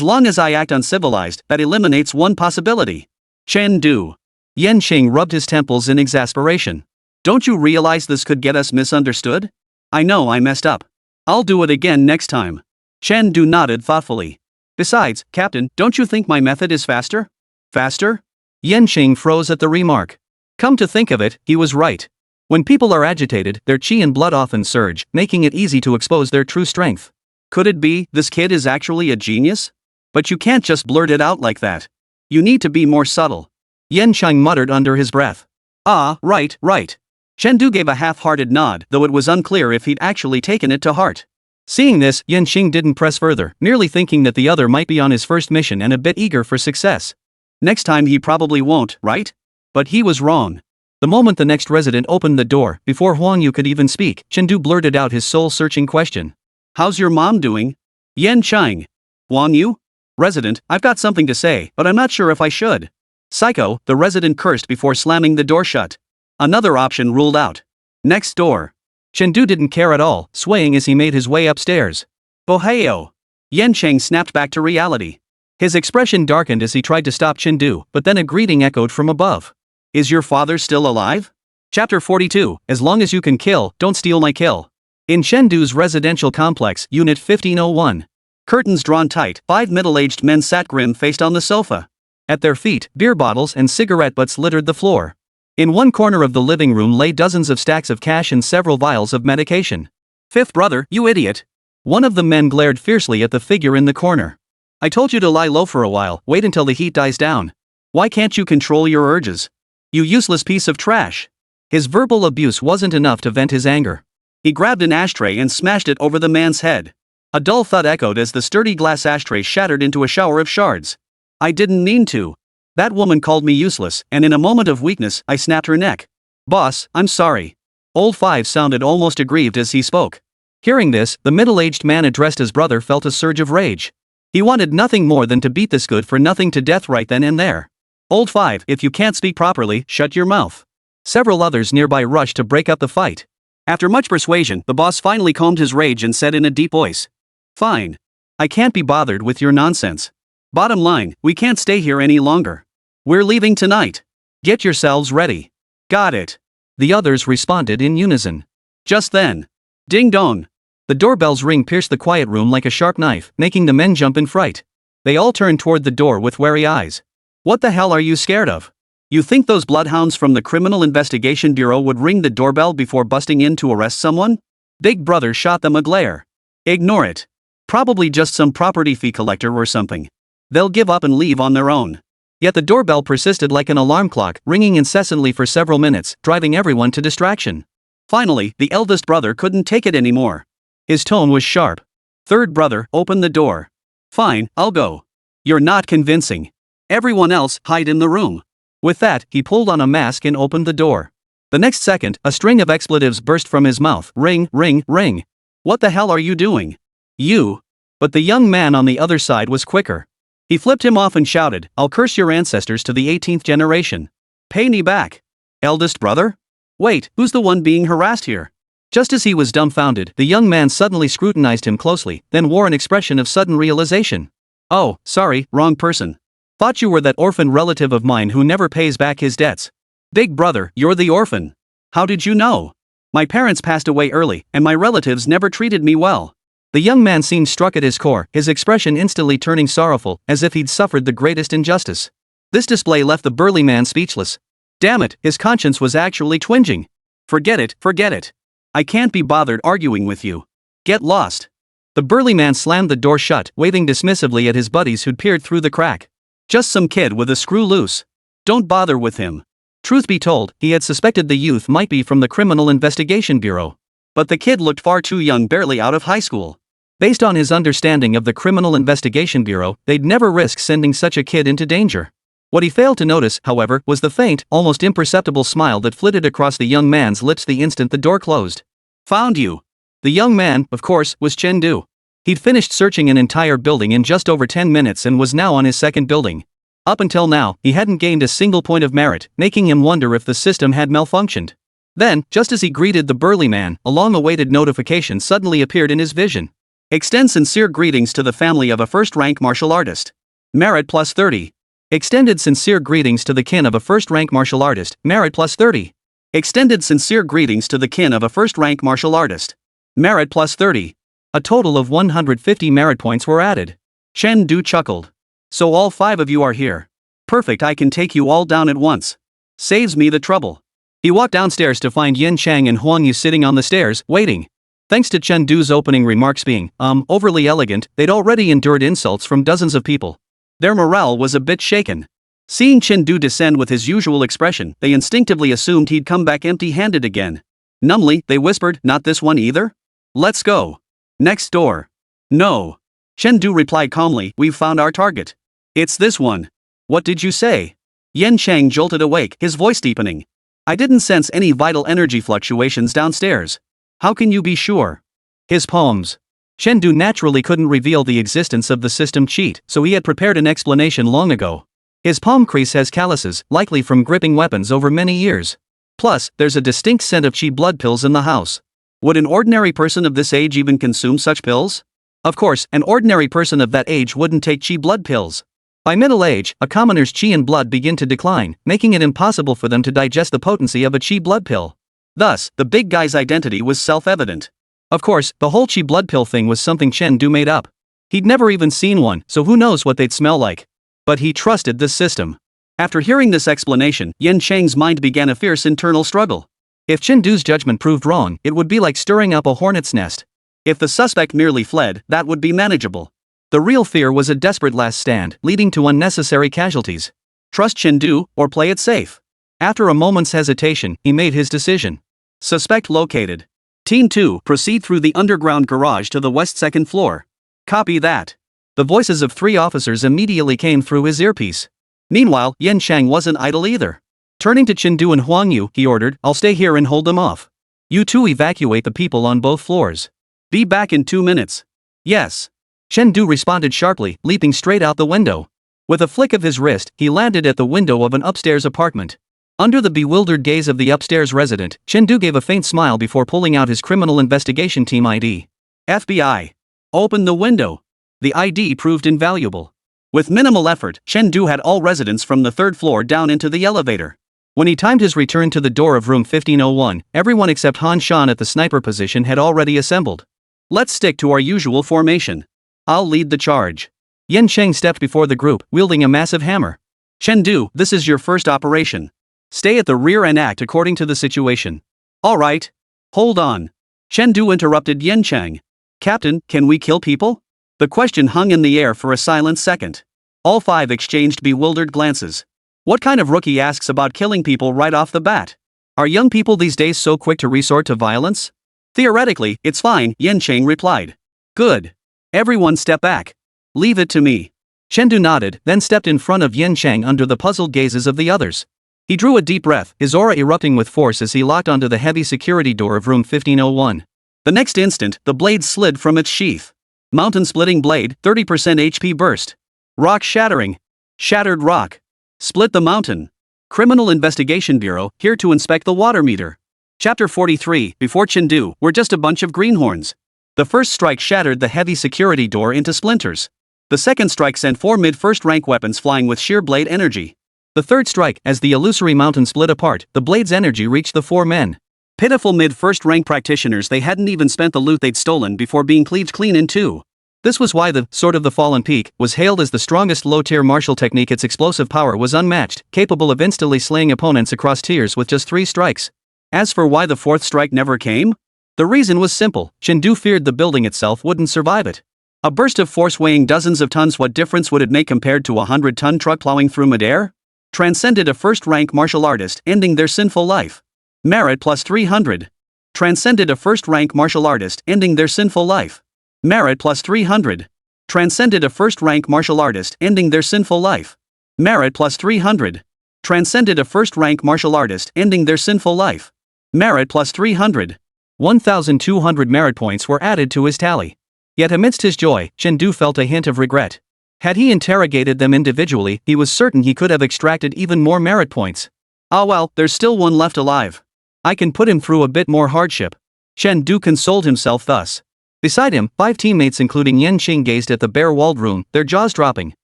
long as I act uncivilized, that eliminates one possibility. Chen Du. Yen Cheng rubbed his temples in exasperation. Don't you realize this could get us misunderstood? I know I messed up. I'll do it again next time. Chen Du nodded thoughtfully. Besides, Captain, don't you think my method is faster? Faster? Yen Cheng froze at the remark. Come to think of it, he was right. When people are agitated, their qi and blood often surge, making it easy to expose their true strength. Could it be, this kid is actually a genius? But you can't just blurt it out like that. You need to be more subtle. Yan Cheng muttered under his breath. Ah, right. Chen Du gave a half-hearted nod, though it was unclear if he'd actually taken it to heart. Seeing this, Yan Xing didn't press further, merely thinking that the other might be on his first mission and a bit eager for success. Next time he probably won't, right? But he was wrong. The moment the next resident opened the door, before Huang Yu could even speak, Chen Du blurted out his soul-searching question. How's your mom doing? Yan Cheng. Huang Yu? Resident, I've got something to say, but I'm not sure if I should. Psycho, the resident cursed before slamming the door shut. Another option ruled out. Next door. Chen Du didn't care at all, swaying as he made his way upstairs. Boheo. Yan Cheng snapped back to reality. His expression darkened as he tried to stop Chen Du, but then a greeting echoed from above. Is your father still alive? Chapter 42, As long as you can kill, don't steal my kill. In Chen Du's residential complex, Unit 1501. Curtains drawn tight, 5 middle-aged men sat grim-faced on the sofa. At their feet, beer bottles and cigarette butts littered the floor. In one corner of the living room lay dozens of stacks of cash and several vials of medication. Fifth brother, you idiot. One of the men glared fiercely at the figure in the corner. I told you to lie low for a while, wait until the heat dies down. Why can't you control your urges? You useless piece of trash. His verbal abuse wasn't enough to vent his anger. He grabbed an ashtray and smashed it over the man's head. A dull thud echoed as the sturdy glass ashtray shattered into a shower of shards. I didn't mean to. That woman called me useless, and in a moment of weakness, I snapped her neck. Boss, I'm sorry. Old Five sounded almost aggrieved as he spoke. Hearing this, the middle-aged man addressed his brother felt a surge of rage. He wanted nothing more than to beat this good-for-nothing to death right then and there. Old Five, if you can't speak properly, shut your mouth. Several others nearby rushed to break up the fight. After much persuasion, the boss finally calmed his rage and said in a deep voice. Fine. I can't be bothered with your nonsense. Bottom line, we can't stay here any longer. We're leaving tonight. Get yourselves ready. Got it. The others responded in unison. Just then. Ding dong. The doorbell's ring pierced the quiet room like a sharp knife, making the men jump in fright. They all turned toward the door with wary eyes. What the hell are you scared of? You think those bloodhounds from the Criminal Investigation Bureau would ring the doorbell before busting in to arrest someone? Big Brother shot them a glare. Ignore it. Probably just some property fee collector or something. They'll give up and leave on their own. Yet the doorbell persisted like an alarm clock, ringing incessantly for several minutes, driving everyone to distraction. Finally, the eldest brother couldn't take it anymore. His tone was sharp. Third brother, open the door. Fine, I'll go. You're not convincing. Everyone else, hide in the room. With that, he pulled on a mask and opened the door. The next second, a string of expletives burst from his mouth. Ring, ring, ring. What the hell are you doing? You. But the young man on the other side was quicker. He flipped him off and shouted, I'll curse your ancestors to the 18th generation. Pay me back. Eldest brother? Wait, who's the one being harassed here? Just as he was dumbfounded, the young man suddenly scrutinized him closely, then wore an expression of sudden realization. Oh, sorry, wrong person. Thought you were that orphan relative of mine who never pays back his debts. Big brother, you're the orphan. How did you know? My parents passed away early, and my relatives never treated me well. The young man seemed struck at his core, his expression instantly turning sorrowful, as if he'd suffered the greatest injustice. This display left the burly man speechless. Damn it, his conscience was actually twinging. Forget it. I can't be bothered arguing with you. Get lost. The burly man slammed the door shut, waving dismissively at his buddies who'd peered through the crack. Just some kid with a screw loose. Don't bother with him. Truth be told, he had suspected the youth might be from the Criminal Investigation Bureau. But the kid looked far too young, barely out of high school. Based on his understanding of the Criminal Investigation Bureau, they'd never risk sending such a kid into danger. What he failed to notice, however, was the faint, almost imperceptible smile that flitted across the young man's lips the instant the door closed. Found you. The young man, of course, was Chen Du. He'd finished searching an entire building in just over 10 minutes and was now on his second building. Up until now, he hadn't gained a single point of merit, making him wonder if the system had malfunctioned. Then, just as he greeted the burly man, a long-awaited notification suddenly appeared in his vision. Extend sincere greetings to the family of a first-rank martial artist. Merit plus 30. Extended sincere greetings to the kin of a first-rank martial artist. Merit plus 30. Extended sincere greetings to the kin of a first-rank martial artist. Merit plus 30. A total of 150 merit points were added. Chen Du chuckled. So all 5 of you are here. Perfect, I can take you all down at once. Saves me the trouble. He walked downstairs to find Yin Chang and Huang Yu sitting on the stairs, waiting. Thanks to Chen Du's opening remarks being, overly elegant, they'd already endured insults from dozens of people. Their morale was a bit shaken. Seeing Chen Du descend with his usual expression, they instinctively assumed he'd come back empty-handed again. Numbly, they whispered, "Not this one either? Let's go. Next door." "No." Chen Du replied calmly, "We've found our target. It's this one." "What did you say?" Yen Chang jolted awake, his voice deepening. "I didn't sense any vital energy fluctuations downstairs." "How can you be sure?" "His palms." Chen Du naturally couldn't reveal the existence of the system cheat, so he had prepared an explanation long ago. His palm crease has calluses, likely from gripping weapons over many years. Plus, there's a distinct scent of chi blood pills in the house. Would an ordinary person of this age even consume such pills? Of course, an ordinary person of that age wouldn't take chi blood pills. By middle age, a commoner's chi and blood begin to decline, making it impossible for them to digest the potency of a chi blood pill. Thus, the big guy's identity was self-evident. Of course, the whole chi blood pill thing was something Chen Du made up. He'd never even seen one, so who knows what they'd smell like. But he trusted this system. After hearing this explanation, Yen Chang's mind began a fierce internal struggle. If Chen Du's judgment proved wrong, it would be like stirring up a hornet's nest. If the suspect merely fled, that would be manageable. The real fear was a desperate last stand, leading to unnecessary casualties. Trust Chen Du, or play it safe. After a moment's hesitation, he made his decision. Suspect located. Team 2, proceed through the underground garage to the west second floor. Copy that. The voices of 3 officers immediately came through his earpiece. Meanwhile, Yen Chang wasn't idle either. Turning to Chen Du and Huang Yu, he ordered, "I'll stay here and hold them off. You two evacuate the people on both floors. Be back in 2 minutes." "Yes." Chen Du responded sharply, leaping straight out the window. With a flick of his wrist, he landed at the window of an upstairs apartment. Under the bewildered gaze of the upstairs resident, Chen Du gave a faint smile before pulling out his criminal investigation team ID. "FBI. Open the window." The ID proved invaluable. With minimal effort, Chen Du had all residents from the 3rd floor down into the elevator. When he timed his return to the door of room 1501, everyone except Han Shan at the sniper position had already assembled. "Let's stick to our usual formation. I'll lead the charge." Yen Cheng stepped before the group, wielding a massive hammer. "Chen Du, this is your first operation. Stay at the rear and act according to the situation." "All right. Hold on." Chen Du interrupted Yen Cheng. "Captain, can we kill people?" The question hung in the air for a silent second. All 5 exchanged bewildered glances. What kind of rookie asks about killing people right off the bat? Are young people these days so quick to resort to violence? "Theoretically, it's fine," Yen Cheng replied. "Good. Everyone step back. Leave it to me." Chen Du nodded, then stepped in front of Yen Cheng under the puzzled gazes of the others. He drew a deep breath, his aura erupting with force as he locked onto the heavy security door of room 1501. The next instant, the blade slid from its sheath. Mountain-splitting blade, 30% HP burst. Rock shattering. Shattered rock. Split the mountain. Criminal Investigation Bureau, here to inspect the water meter. Chapter 43, before Chen Du, were just a bunch of greenhorns. The first strike shattered the heavy security door into splinters. The second strike sent 4 mid-first rank weapons flying with sheer blade energy. The third strike, as the illusory mountain split apart, the blade's energy reached the 4 men. Pitiful mid-first rank practitioners, they hadn't even spent the loot they'd stolen before being cleaved clean in 2. This was why the Sword of the Fallen Peak was hailed as the strongest low-tier martial technique. Its explosive power was unmatched, capable of instantly slaying opponents across tiers with just 3 strikes. As for why the 4th strike never came? The reason was simple: Chen Du feared the building itself wouldn't survive it. A burst of force weighing dozens of tons, what difference would it make compared to a 100-ton truck plowing through midair? Transcended a first-rank martial artist, ending their sinful life. Merit plus 300. Transcended a first-rank martial artist, ending their sinful life. Merit plus 300. Transcended a first-rank martial artist, ending their sinful life. Merit plus 300. Transcended a first-rank martial artist, ending their sinful life. Merit plus 300. 1,200 merit points were added to his tally. Yet amidst his joy, Chen Du felt a hint of regret. Had he interrogated them individually, he was certain he could have extracted even more merit points. Ah well, there's still one left alive. I can put him through a bit more hardship. Chen Du consoled himself thus. Beside him, 5 teammates including Yen Qing gazed at the bare-walled room, their jaws dropping.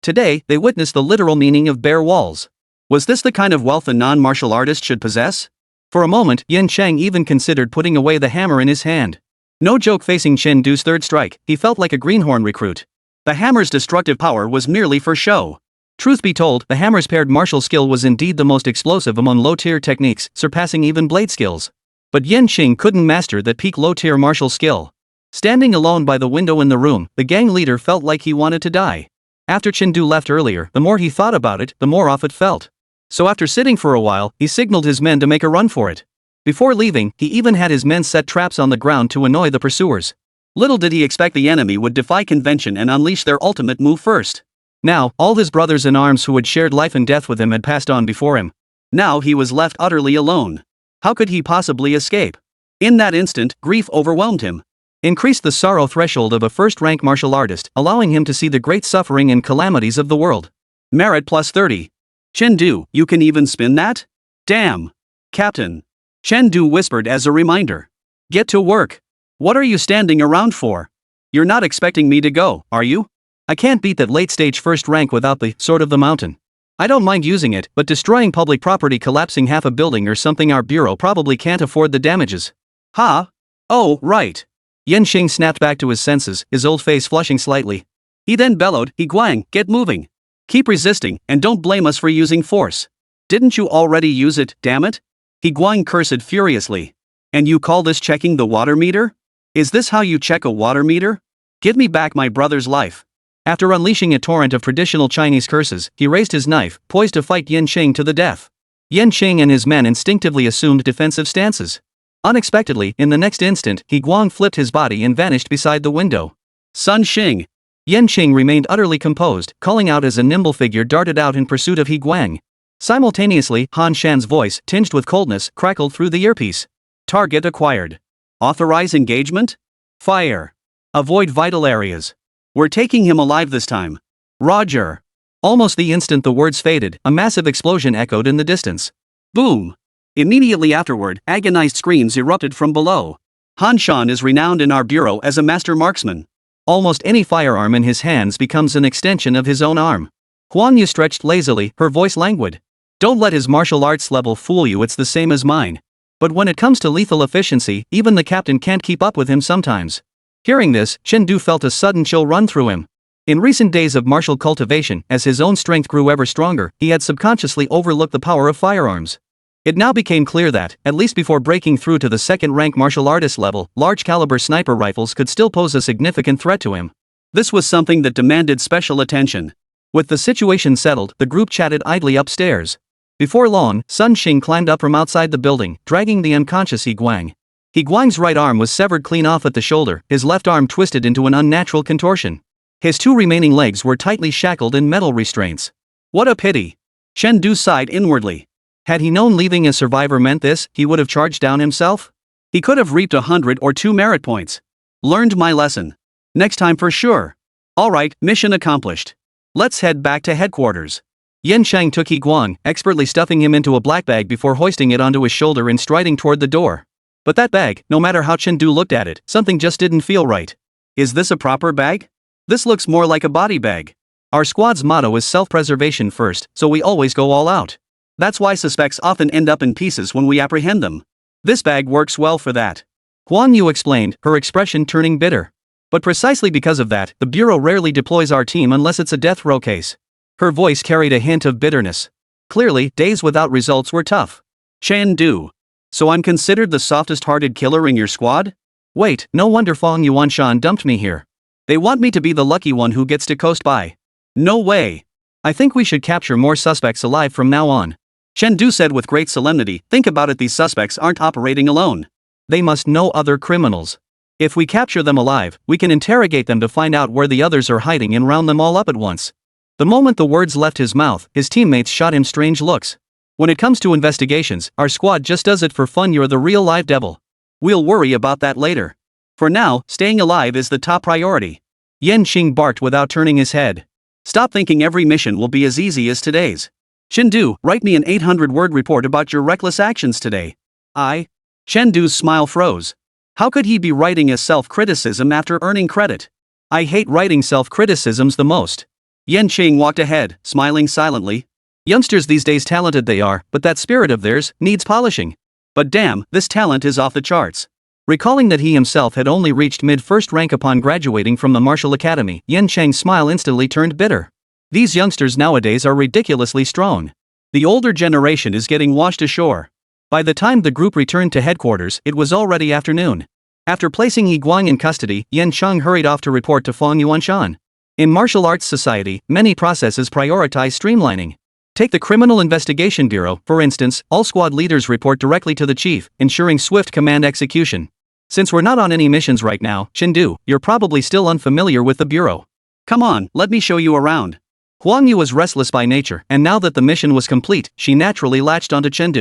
Today, they witnessed the literal meaning of bare walls. Was this the kind of wealth a non-martial artist should possess? For a moment, Yen Cheng even considered putting away the hammer in his hand. No joke, facing Chen Du's 3rd strike, he felt like a greenhorn recruit. The hammer's destructive power was merely for show. Truth be told, the hammer's paired martial skill was indeed the most explosive among low-tier techniques, surpassing even blade skills. But Yen Qing couldn't master that peak low-tier martial skill. Standing alone by the window in the room, the gang leader felt like he wanted to die. After Chengdu left earlier, the more he thought about it, the more off it felt. So after sitting for a while, he signaled his men to make a run for it. Before leaving, he even had his men set traps on the ground to annoy the pursuers. Little did he expect the enemy would defy convention and unleash their ultimate move first. Now, all his brothers in arms who had shared life and death with him had passed on before him. Now he was left utterly alone. How could he possibly escape? In that instant, grief overwhelmed him. Increased the sorrow threshold of a first-rank martial artist, allowing him to see the great suffering and calamities of the world. Merit plus 30. Chengdu, you can even spin that? Damn. Captain. Chengdu whispered as a reminder. Get to work. What are you standing around for? You're not expecting me to go, are you? I can't beat that late-stage first rank without the sword of the mountain. I don't mind using it, but destroying public property, collapsing half a building or something, our bureau probably can't afford the damages. Ha? Oh, right. Yanqing snapped back to his senses, his old face flushing slightly. He then bellowed, "He Guang, get moving. Keep resisting, and don't blame us for using force. Didn't you already use it, damn it?" He Guang cursed furiously. And you call this checking the water meter? Is this how you check a water meter? Give me back my brother's life. After unleashing a torrent of traditional Chinese curses, he raised his knife, poised to fight Yanqing to the death. Yanqing and his men instinctively assumed defensive stances. Unexpectedly, in the next instant, He Guang flipped his body and vanished beside the window. Sun Xing. Yanqing remained utterly composed, calling out as a nimble figure darted out in pursuit of He Guang. Simultaneously, Han Shan's voice, tinged with coldness, crackled through the earpiece. Target acquired. Authorize engagement? Fire. Avoid vital areas. We're taking him alive this time. Roger. Almost the instant the words faded, a massive explosion echoed in the distance. Boom. Immediately afterward, agonized screams erupted from below. Han Shan is renowned in our bureau as a master marksman. Almost any firearm in his hands becomes an extension of his own arm. Huan Yu stretched lazily, her voice languid. Don't let his martial arts level fool you, it's the same as mine. But when it comes to lethal efficiency, even the captain can't keep up with him sometimes. Hearing this, Chengdu felt a sudden chill run through him. In recent days of martial cultivation, as his own strength grew ever stronger, he had subconsciously overlooked the power of firearms. It now became clear that, at least before breaking through to the second-rank martial artist level, large-caliber sniper rifles could still pose a significant threat to him. This was something that demanded special attention. With the situation settled, the group chatted idly upstairs. Before long, Sun Xing climbed up from outside the building, dragging the unconscious He Guang. He Guang's right arm was severed clean off at the shoulder, his left arm twisted into an unnatural contortion. His two remaining legs were tightly shackled in metal restraints. What a pity. Chengdu sighed inwardly. Had he known leaving a survivor meant this, he would have charged down himself? He could have reaped 100 or 2 merit points. Learned my lesson. Next time for sure. Alright, mission accomplished. Let's head back to headquarters. Yanqing took He Guang, expertly stuffing him into a black bag before hoisting it onto his shoulder and striding toward the door. But that bag, no matter how Chengdu looked at it, something just didn't feel right. Is this a proper bag? This looks more like a body bag. Our squad's motto is self-preservation first, so we always go all out. That's why suspects often end up in pieces when we apprehend them. This bag works well for that. Huan Yu explained, her expression turning bitter. But precisely because of that, the Bureau rarely deploys our team unless it's a death row case. Her voice carried a hint of bitterness. Clearly, days without results were tough. Chengdu. So I'm considered the softest-hearted killer in your squad? Wait, no wonder Fong Yuanshan dumped me here. They want me to be the lucky one who gets to coast by. No way. I think we should capture more suspects alive from now on. Chengdu said with great solemnity, think about it, these suspects aren't operating alone. They must know other criminals. If we capture them alive, we can interrogate them to find out where the others are hiding and round them all up at once. The moment the words left his mouth, his teammates shot him strange looks. When it comes to investigations, our squad just does it for fun, you're the real live devil. We'll worry about that later. For now, staying alive is the top priority. Yanqing barked without turning his head. Stop thinking every mission will be as easy as today's. Chengdu, write me an 800-word report about your reckless actions today. Chengdu's smile froze. How could he be writing a self-criticism after earning credit? I hate writing self-criticisms the most. Yanqing walked ahead, smiling silently. Youngsters these days, talented they are, but that spirit of theirs needs polishing. But damn, this talent is off the charts. Recalling that he himself had only reached mid-first rank upon graduating from the martial academy, Yanqing's smile instantly turned bitter. These youngsters nowadays are ridiculously strong. The older generation is getting washed ashore. By the time the group returned to headquarters, it was already afternoon. After placing He Guang in custody, Yanqing hurried off to report to Fong Yuanshan. In martial arts society, many processes prioritize streamlining. Take the Criminal Investigation Bureau, for instance. All squad leaders report directly to the chief, ensuring swift command execution. Since we're not on any missions right now, Chen, you're probably still unfamiliar with the bureau. Come on, let me show you around. Huang Yu was restless by nature, and now that the mission was complete, she naturally latched onto Chen.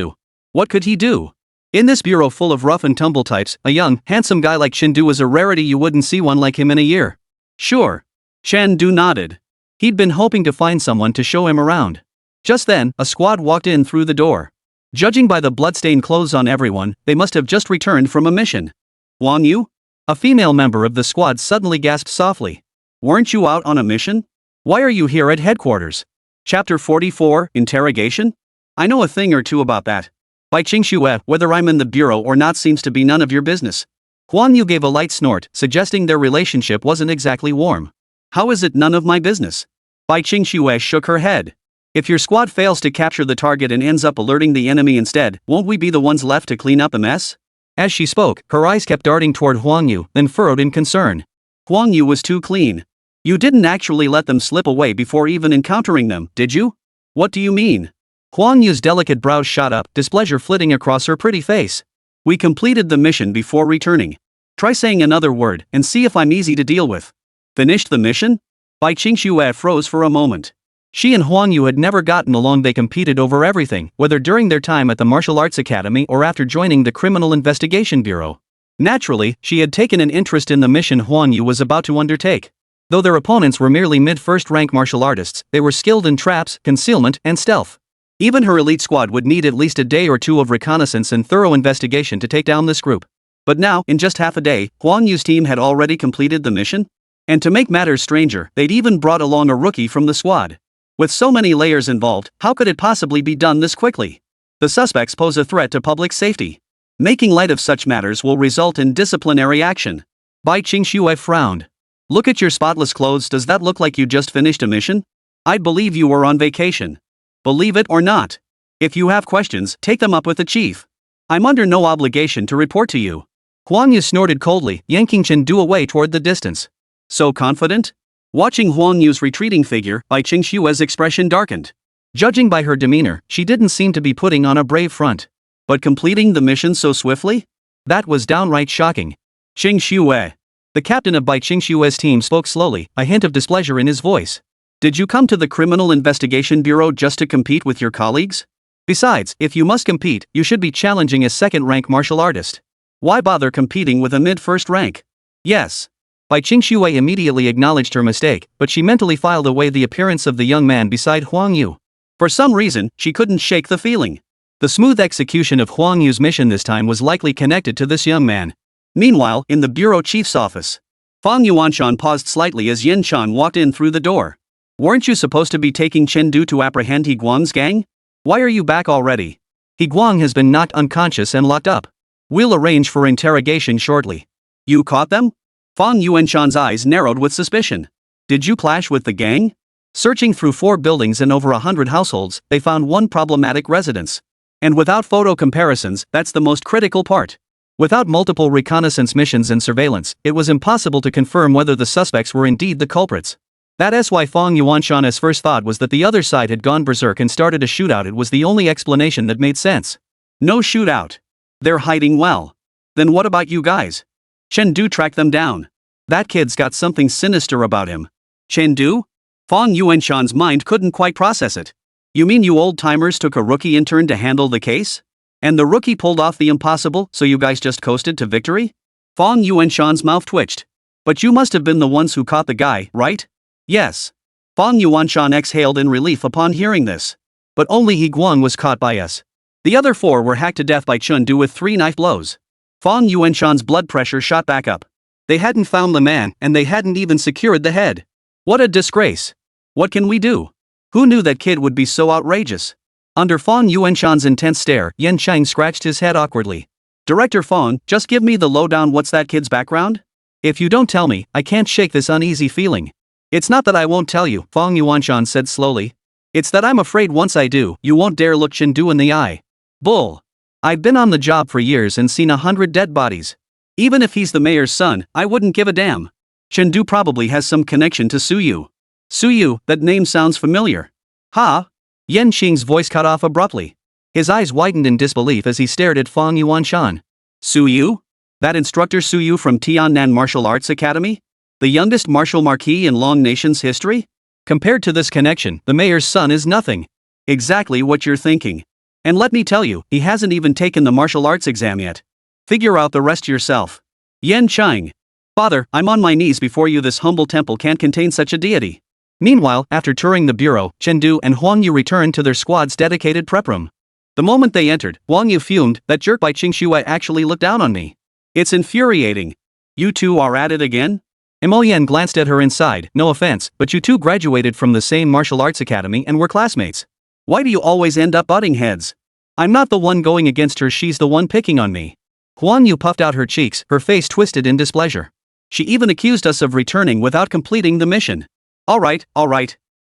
What could he do? In this bureau full of rough and tumble types, a young, handsome guy like Chen was a rarity. You wouldn't see one like him in a year. Sure. Chen nodded. He'd been hoping to find someone to show him around. Just then, a squad walked in through the door. Judging by the bloodstained clothes on everyone, they must have just returned from a mission. Huang Yu? A female member of the squad suddenly gasped softly. Weren't you out on a mission? Why are you here at headquarters? Chapter 44, Interrogation? I know a thing or two about that. By Qingxue, whether I'm in the bureau or not seems to be none of your business. Huang Yu gave a light snort, suggesting their relationship wasn't exactly warm. How is it none of my business? Bai Qingxue shook her head. If your squad fails to capture the target and ends up alerting the enemy instead, won't we be the ones left to clean up the mess? As she spoke, her eyes kept darting toward Huang Yu, then furrowed in concern. Huang Yu was too clean. You didn't actually let them slip away before even encountering them, did you? What do you mean? Huang Yu's delicate brows shot up, displeasure flitting across her pretty face. We completed the mission before returning. Try saying another word, and see if I'm easy to deal with. Finished the mission? Bai Qingxue froze for a moment. She and Huang Yu had never gotten along. They competed over everything, whether during their time at the Martial Arts Academy or after joining the Criminal Investigation Bureau. Naturally, she had taken an interest in the mission Huang Yu was about to undertake. Though their opponents were merely mid-first rank martial artists, they were skilled in traps, concealment, and stealth. Even her elite squad would need at least a day or two of reconnaissance and thorough investigation to take down this group. But now, in just half a day, Huang Yu's team had already completed the mission? And to make matters stranger, they'd even brought along a rookie from the squad. With so many layers involved, how could it possibly be done this quickly? The suspects pose a threat to public safety. Making light of such matters will result in disciplinary action. Bai Qingxue frowned. Look at your spotless clothes. Does that look like you just finished a mission? I'd believe you were on vacation. Believe it or not. If you have questions, take them up with the chief. I'm under no obligation to report to you. Huang Yu snorted coldly, yanking Chen away toward the distance. So confident? Watching Huang Yu's retreating figure, Bai Qingxue's expression darkened. Judging by her demeanor, she didn't seem to be putting on a brave front. But completing the mission so swiftly? That was downright shocking. Qingxue. The captain of Bai Qingxue's team spoke slowly, a hint of displeasure in his voice. Did you come to the Criminal Investigation Bureau just to compete with your colleagues? Besides, if you must compete, you should be challenging a second-rank martial artist. Why bother competing with a mid-first rank? Yes. Bai Qingxue immediately acknowledged her mistake, but she mentally filed away the appearance of the young man beside Huang Yu. For some reason, she couldn't shake the feeling. The smooth execution of Huang Yu's mission this time was likely connected to this young man. Meanwhile, in the bureau chief's office, Fang Yuanshan paused slightly as Yin Chan walked in through the door. Weren't you supposed to be taking Chen to apprehend He Guang's gang? Why are you back already? He Guang has been knocked unconscious and locked up. We'll arrange for interrogation shortly. You caught them? Fang Yuanshan's eyes narrowed with suspicion. Did you clash with the gang? Searching through 4 buildings and over 100 households, they found one problematic residence. And without photo comparisons, that's the most critical part. Without multiple reconnaissance missions and surveillance, it was impossible to confirm whether the suspects were indeed the culprits. That's why Fang Yuanshan's first thought was that the other side had gone berserk and started a shootout. It was the only explanation that made sense. No shootout. They're hiding well. Then what about you guys? Chen tracked them down. That kid's got something sinister about him. Chen? Fang Yuanshan's mind couldn't quite process it. You mean you old-timers took a rookie intern to handle the case? And the rookie pulled off the impossible, so you guys just coasted to victory? Fang Yuanshan's mouth twitched. But you must have been the ones who caught the guy, right? Yes. Fang Yuanshan exhaled in relief upon hearing this. But only He Guang was caught by us. The other 4 were hacked to death by Chen with 3 knife blows. Fang Yuanshan's blood pressure shot back up. They hadn't found the man, and they hadn't even secured the head. What a disgrace. What can we do? Who knew that kid would be so outrageous? Under Fang Yuanshan's intense stare, Yan Chang scratched his head awkwardly. Director Fang, just give me the lowdown. What's that kid's background? If you don't tell me, I can't shake this uneasy feeling. It's not that I won't tell you, Fang Yuanshan said slowly. It's that I'm afraid once I do, you won't dare look Chen in the eye. Bull. I've been on the job for years and seen 100 dead bodies. Even if he's the mayor's son, I wouldn't give a damn. Chengdu probably has some connection to Suyu. Suyu, that name sounds familiar. Ha? Yan Qing's voice cut off abruptly. His eyes widened in disbelief as he stared at Fang Yuanshan. Suyu? That instructor Suyu from Tiannan Martial Arts Academy? The youngest martial marquis in Long Nation's history? Compared to this connection, the mayor's son is nothing. Exactly what you're thinking. And let me tell you, he hasn't even taken the martial arts exam yet. Figure out the rest yourself. Yan Qing. Father, I'm on my knees before you. This humble temple can't contain such a deity. Meanwhile, after touring the bureau, Chengdu and Huang Yu returned to their squad's dedicated prep room. The moment they entered, Huang Yu fumed. That jerk by Qingxue actually looked down on me. It's infuriating. You two are at it again? Mo Yan glanced at her inside. No offense, but you two graduated from the same martial arts academy and were classmates. Why do you always end up butting heads? I'm not the one going against her, she's the one picking on me. Huang Yu puffed out her cheeks, her face twisted in displeasure. She even accused us of returning without completing the mission. Alright.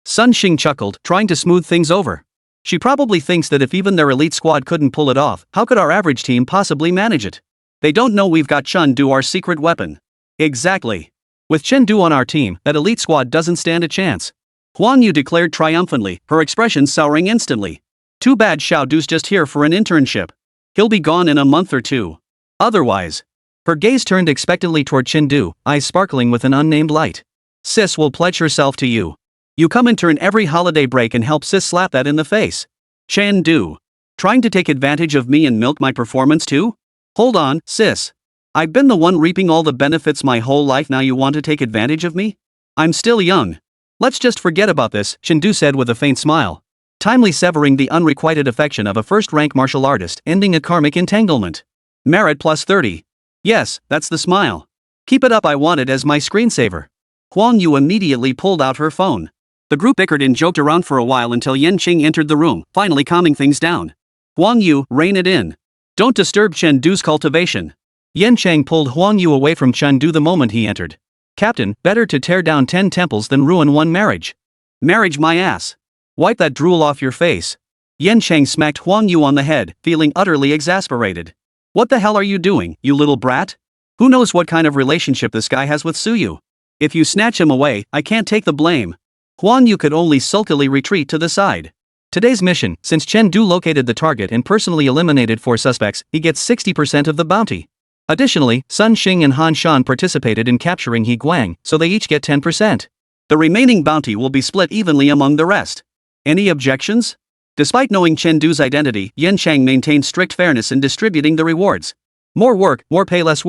Sun Xing chuckled, trying to smooth things over. She probably thinks that if even their elite squad couldn't pull it off, how could our average team possibly manage it? They don't know we've got Chengdu, our secret weapon. Exactly. With Chengdu on our team, that elite squad doesn't stand a chance. Huang Yu declared triumphantly, her expression souring instantly. Too bad Xiaodu's just here for an internship. He'll be gone in a month or two. Otherwise. Her gaze turned expectantly toward Chengdu, eyes sparkling with an unnamed light. Sis will pledge herself to you. You come in turn every holiday break and help Sis slap that in the face. Chengdu. Trying to take advantage of me and milk my performance too? Hold on, Sis. I've been the one reaping all the benefits my whole life, now you want to take advantage of me? I'm still young. Let's just forget about this, Chengdu said with a faint smile. Timely severing the unrequited affection of a first-rank martial artist, ending a karmic entanglement. Merit plus 30. Yes, that's the smile. Keep it up, I want it as my screensaver. Huang Yu immediately pulled out her phone. The group bickered and joked around for a while until Yan Qing entered the room, finally calming things down. Huang Yu, rein it in. Don't disturb Chengdu's cultivation. Yan Cheng pulled Huang Yu away from Chengdu the moment he entered. Captain, better to tear down 10 temples than ruin one marriage. Marriage my ass. Wipe that drool off your face. Yan Cheng smacked Huang Yu on the head, feeling utterly exasperated. What the hell are you doing, you little brat? Who knows what kind of relationship this guy has with Suyu? If you snatch him away, I can't take the blame. Huang Yu could only sulkily retreat to the side. Today's mission, since Chengdu located the target and personally eliminated 4 suspects, he gets 60% of the bounty. Additionally, Sun Xing and Han Shan participated in capturing He Guang, so they each get 10%. The remaining bounty will be split evenly among the rest. Any objections? Despite knowing Chengdu's identity, Yan Chang maintained strict fairness in distributing the rewards. More work, more pay, less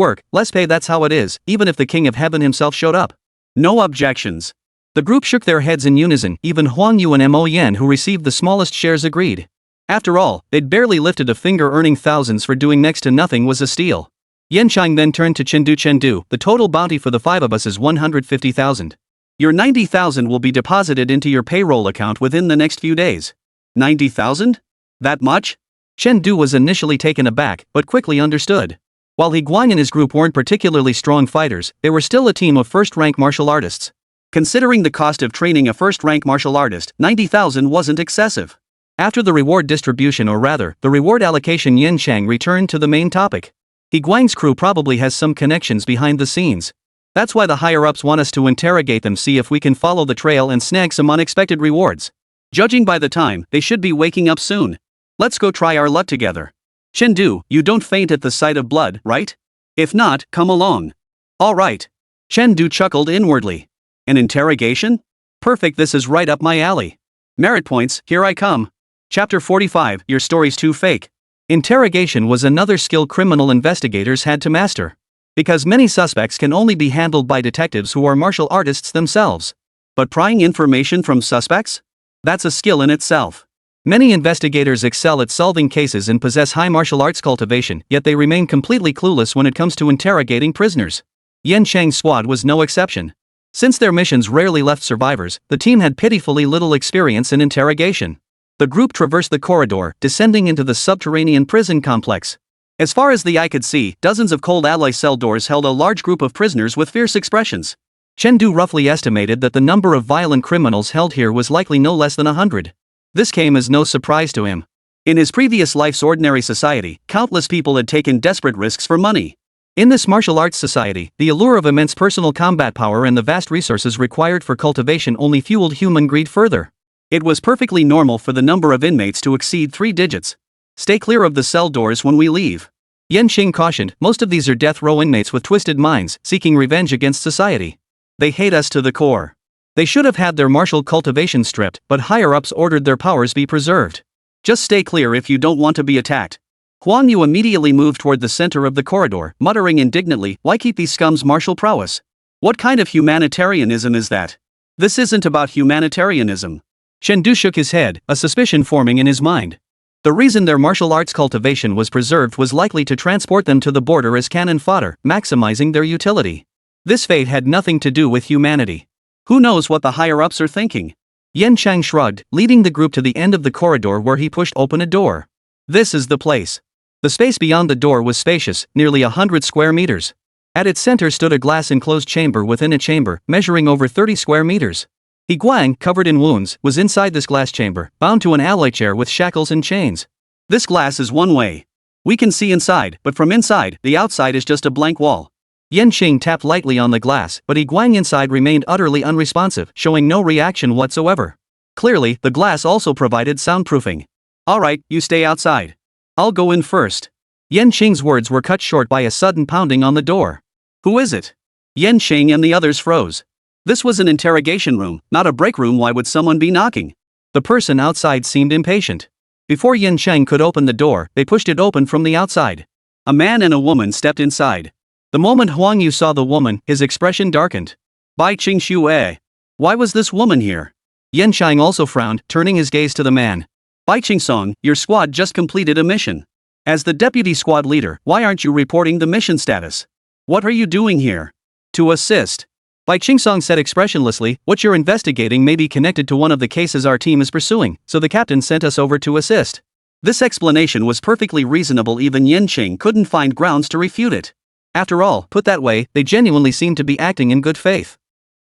pay, that's how it is, even if the King of Heaven himself showed up. No objections. The group shook their heads in unison, even Huang Yu and Mo Yan, who received the smallest shares, agreed. After all, they'd barely lifted a finger, earning thousands for doing next to nothing was a steal. Yan Chang then turned to Chengdu, the total bounty for the 5 of us is 150,000. Your 90,000 will be deposited into your payroll account within the next few days. 90,000? That much? Chengdu was initially taken aback, but quickly understood. While He Guang and his group weren't particularly strong fighters, they were still a team of first-rank martial artists. Considering the cost of training a first-rank martial artist, 90,000 wasn't excessive. After the reward distribution, or rather, the reward allocation, Yan Chang returned to the main topic. He Guang's crew probably has some connections behind the scenes. That's why the higher-ups want us to interrogate them, see if we can follow the trail and snag some unexpected rewards. Judging by the time, they should be waking up soon. Let's go try our luck together. Chengdu, you don't faint at the sight of blood, right? If not, come along. All right. Chengdu chuckled inwardly. An interrogation? Perfect, this is right up my alley. Merit points, here I come. Chapter 45, Your Story's Too Fake. Interrogation was another skill criminal investigators had to master. Because many suspects can only be handled by detectives who are martial artists themselves. But prying information from suspects? That's a skill in itself. Many investigators excel at solving cases and possess high martial arts cultivation, yet they remain completely clueless when it comes to interrogating prisoners. Yan Chang's squad was no exception. Since their missions rarely left survivors, the team had pitifully little experience in interrogation. The group traversed the corridor, descending into the subterranean prison complex. As far as the eye could see, dozens of cold alloy cell doors held a large group of prisoners with fierce expressions. Chengdu roughly estimated that the number of violent criminals held here was likely no less than 100. This came as no surprise to him. In his previous life's ordinary society, countless people had taken desperate risks for money. In this martial arts society, the allure of immense personal combat power and the vast resources required for cultivation only fueled human greed further. It was perfectly normal for the number of inmates to exceed 3 digits. Stay clear of the cell doors when we leave. Yanqing cautioned, most of these are death row inmates with twisted minds, seeking revenge against society. They hate us to the core. They should have had their martial cultivation stripped, but higher-ups ordered their powers be preserved. Just stay clear if you don't want to be attacked. Huang Yu immediately moved toward the center of the corridor, muttering indignantly, why keep these scums martial prowess? What kind of humanitarianism is that? This isn't about humanitarianism. Chen Du shook his head, a suspicion forming in his mind. The reason their martial arts cultivation was preserved was likely to transport them to the border as cannon fodder, maximizing their utility. This fate had nothing to do with humanity. Who knows what the higher-ups are thinking? Yan Chang shrugged, leading the group to the end of the corridor where he pushed open a door. This is the place. The space beyond the door was spacious, nearly 100 square meters. At its center stood a glass-enclosed chamber within a chamber, measuring over 30 square meters. He Guang, covered in wounds, was inside this glass chamber, bound to an alloy chair with shackles and chains. This glass is one way. We can see inside, but from inside, the outside is just a blank wall. Yanqing tapped lightly on the glass, but He Guang inside remained utterly unresponsive, showing no reaction whatsoever. Clearly, the glass also provided soundproofing. Alright, you stay outside. I'll go in first. Yanqing's words were cut short by a sudden pounding on the door. Who is it? Yanqing and the others froze. This was an interrogation room, not a break room. Why would someone be knocking? The person outside seemed impatient. Before Yanqing could open the door, they pushed it open from the outside. A man and a woman stepped inside. The moment Huang Yu saw the woman, his expression darkened. Bai Qingxue. Why was this woman here? Yanqing also frowned, turning his gaze to the man. Bai Qingsong, your squad just completed a mission. As the deputy squad leader, why aren't you reporting the mission status? What are you doing here? To assist. Bai Qingsong said expressionlessly, what you're investigating may be connected to one of the cases our team is pursuing, so the captain sent us over to assist. This explanation was perfectly reasonable. Even Yanqing couldn't find grounds to refute it. After all, put that way, they genuinely seemed to be acting in good faith.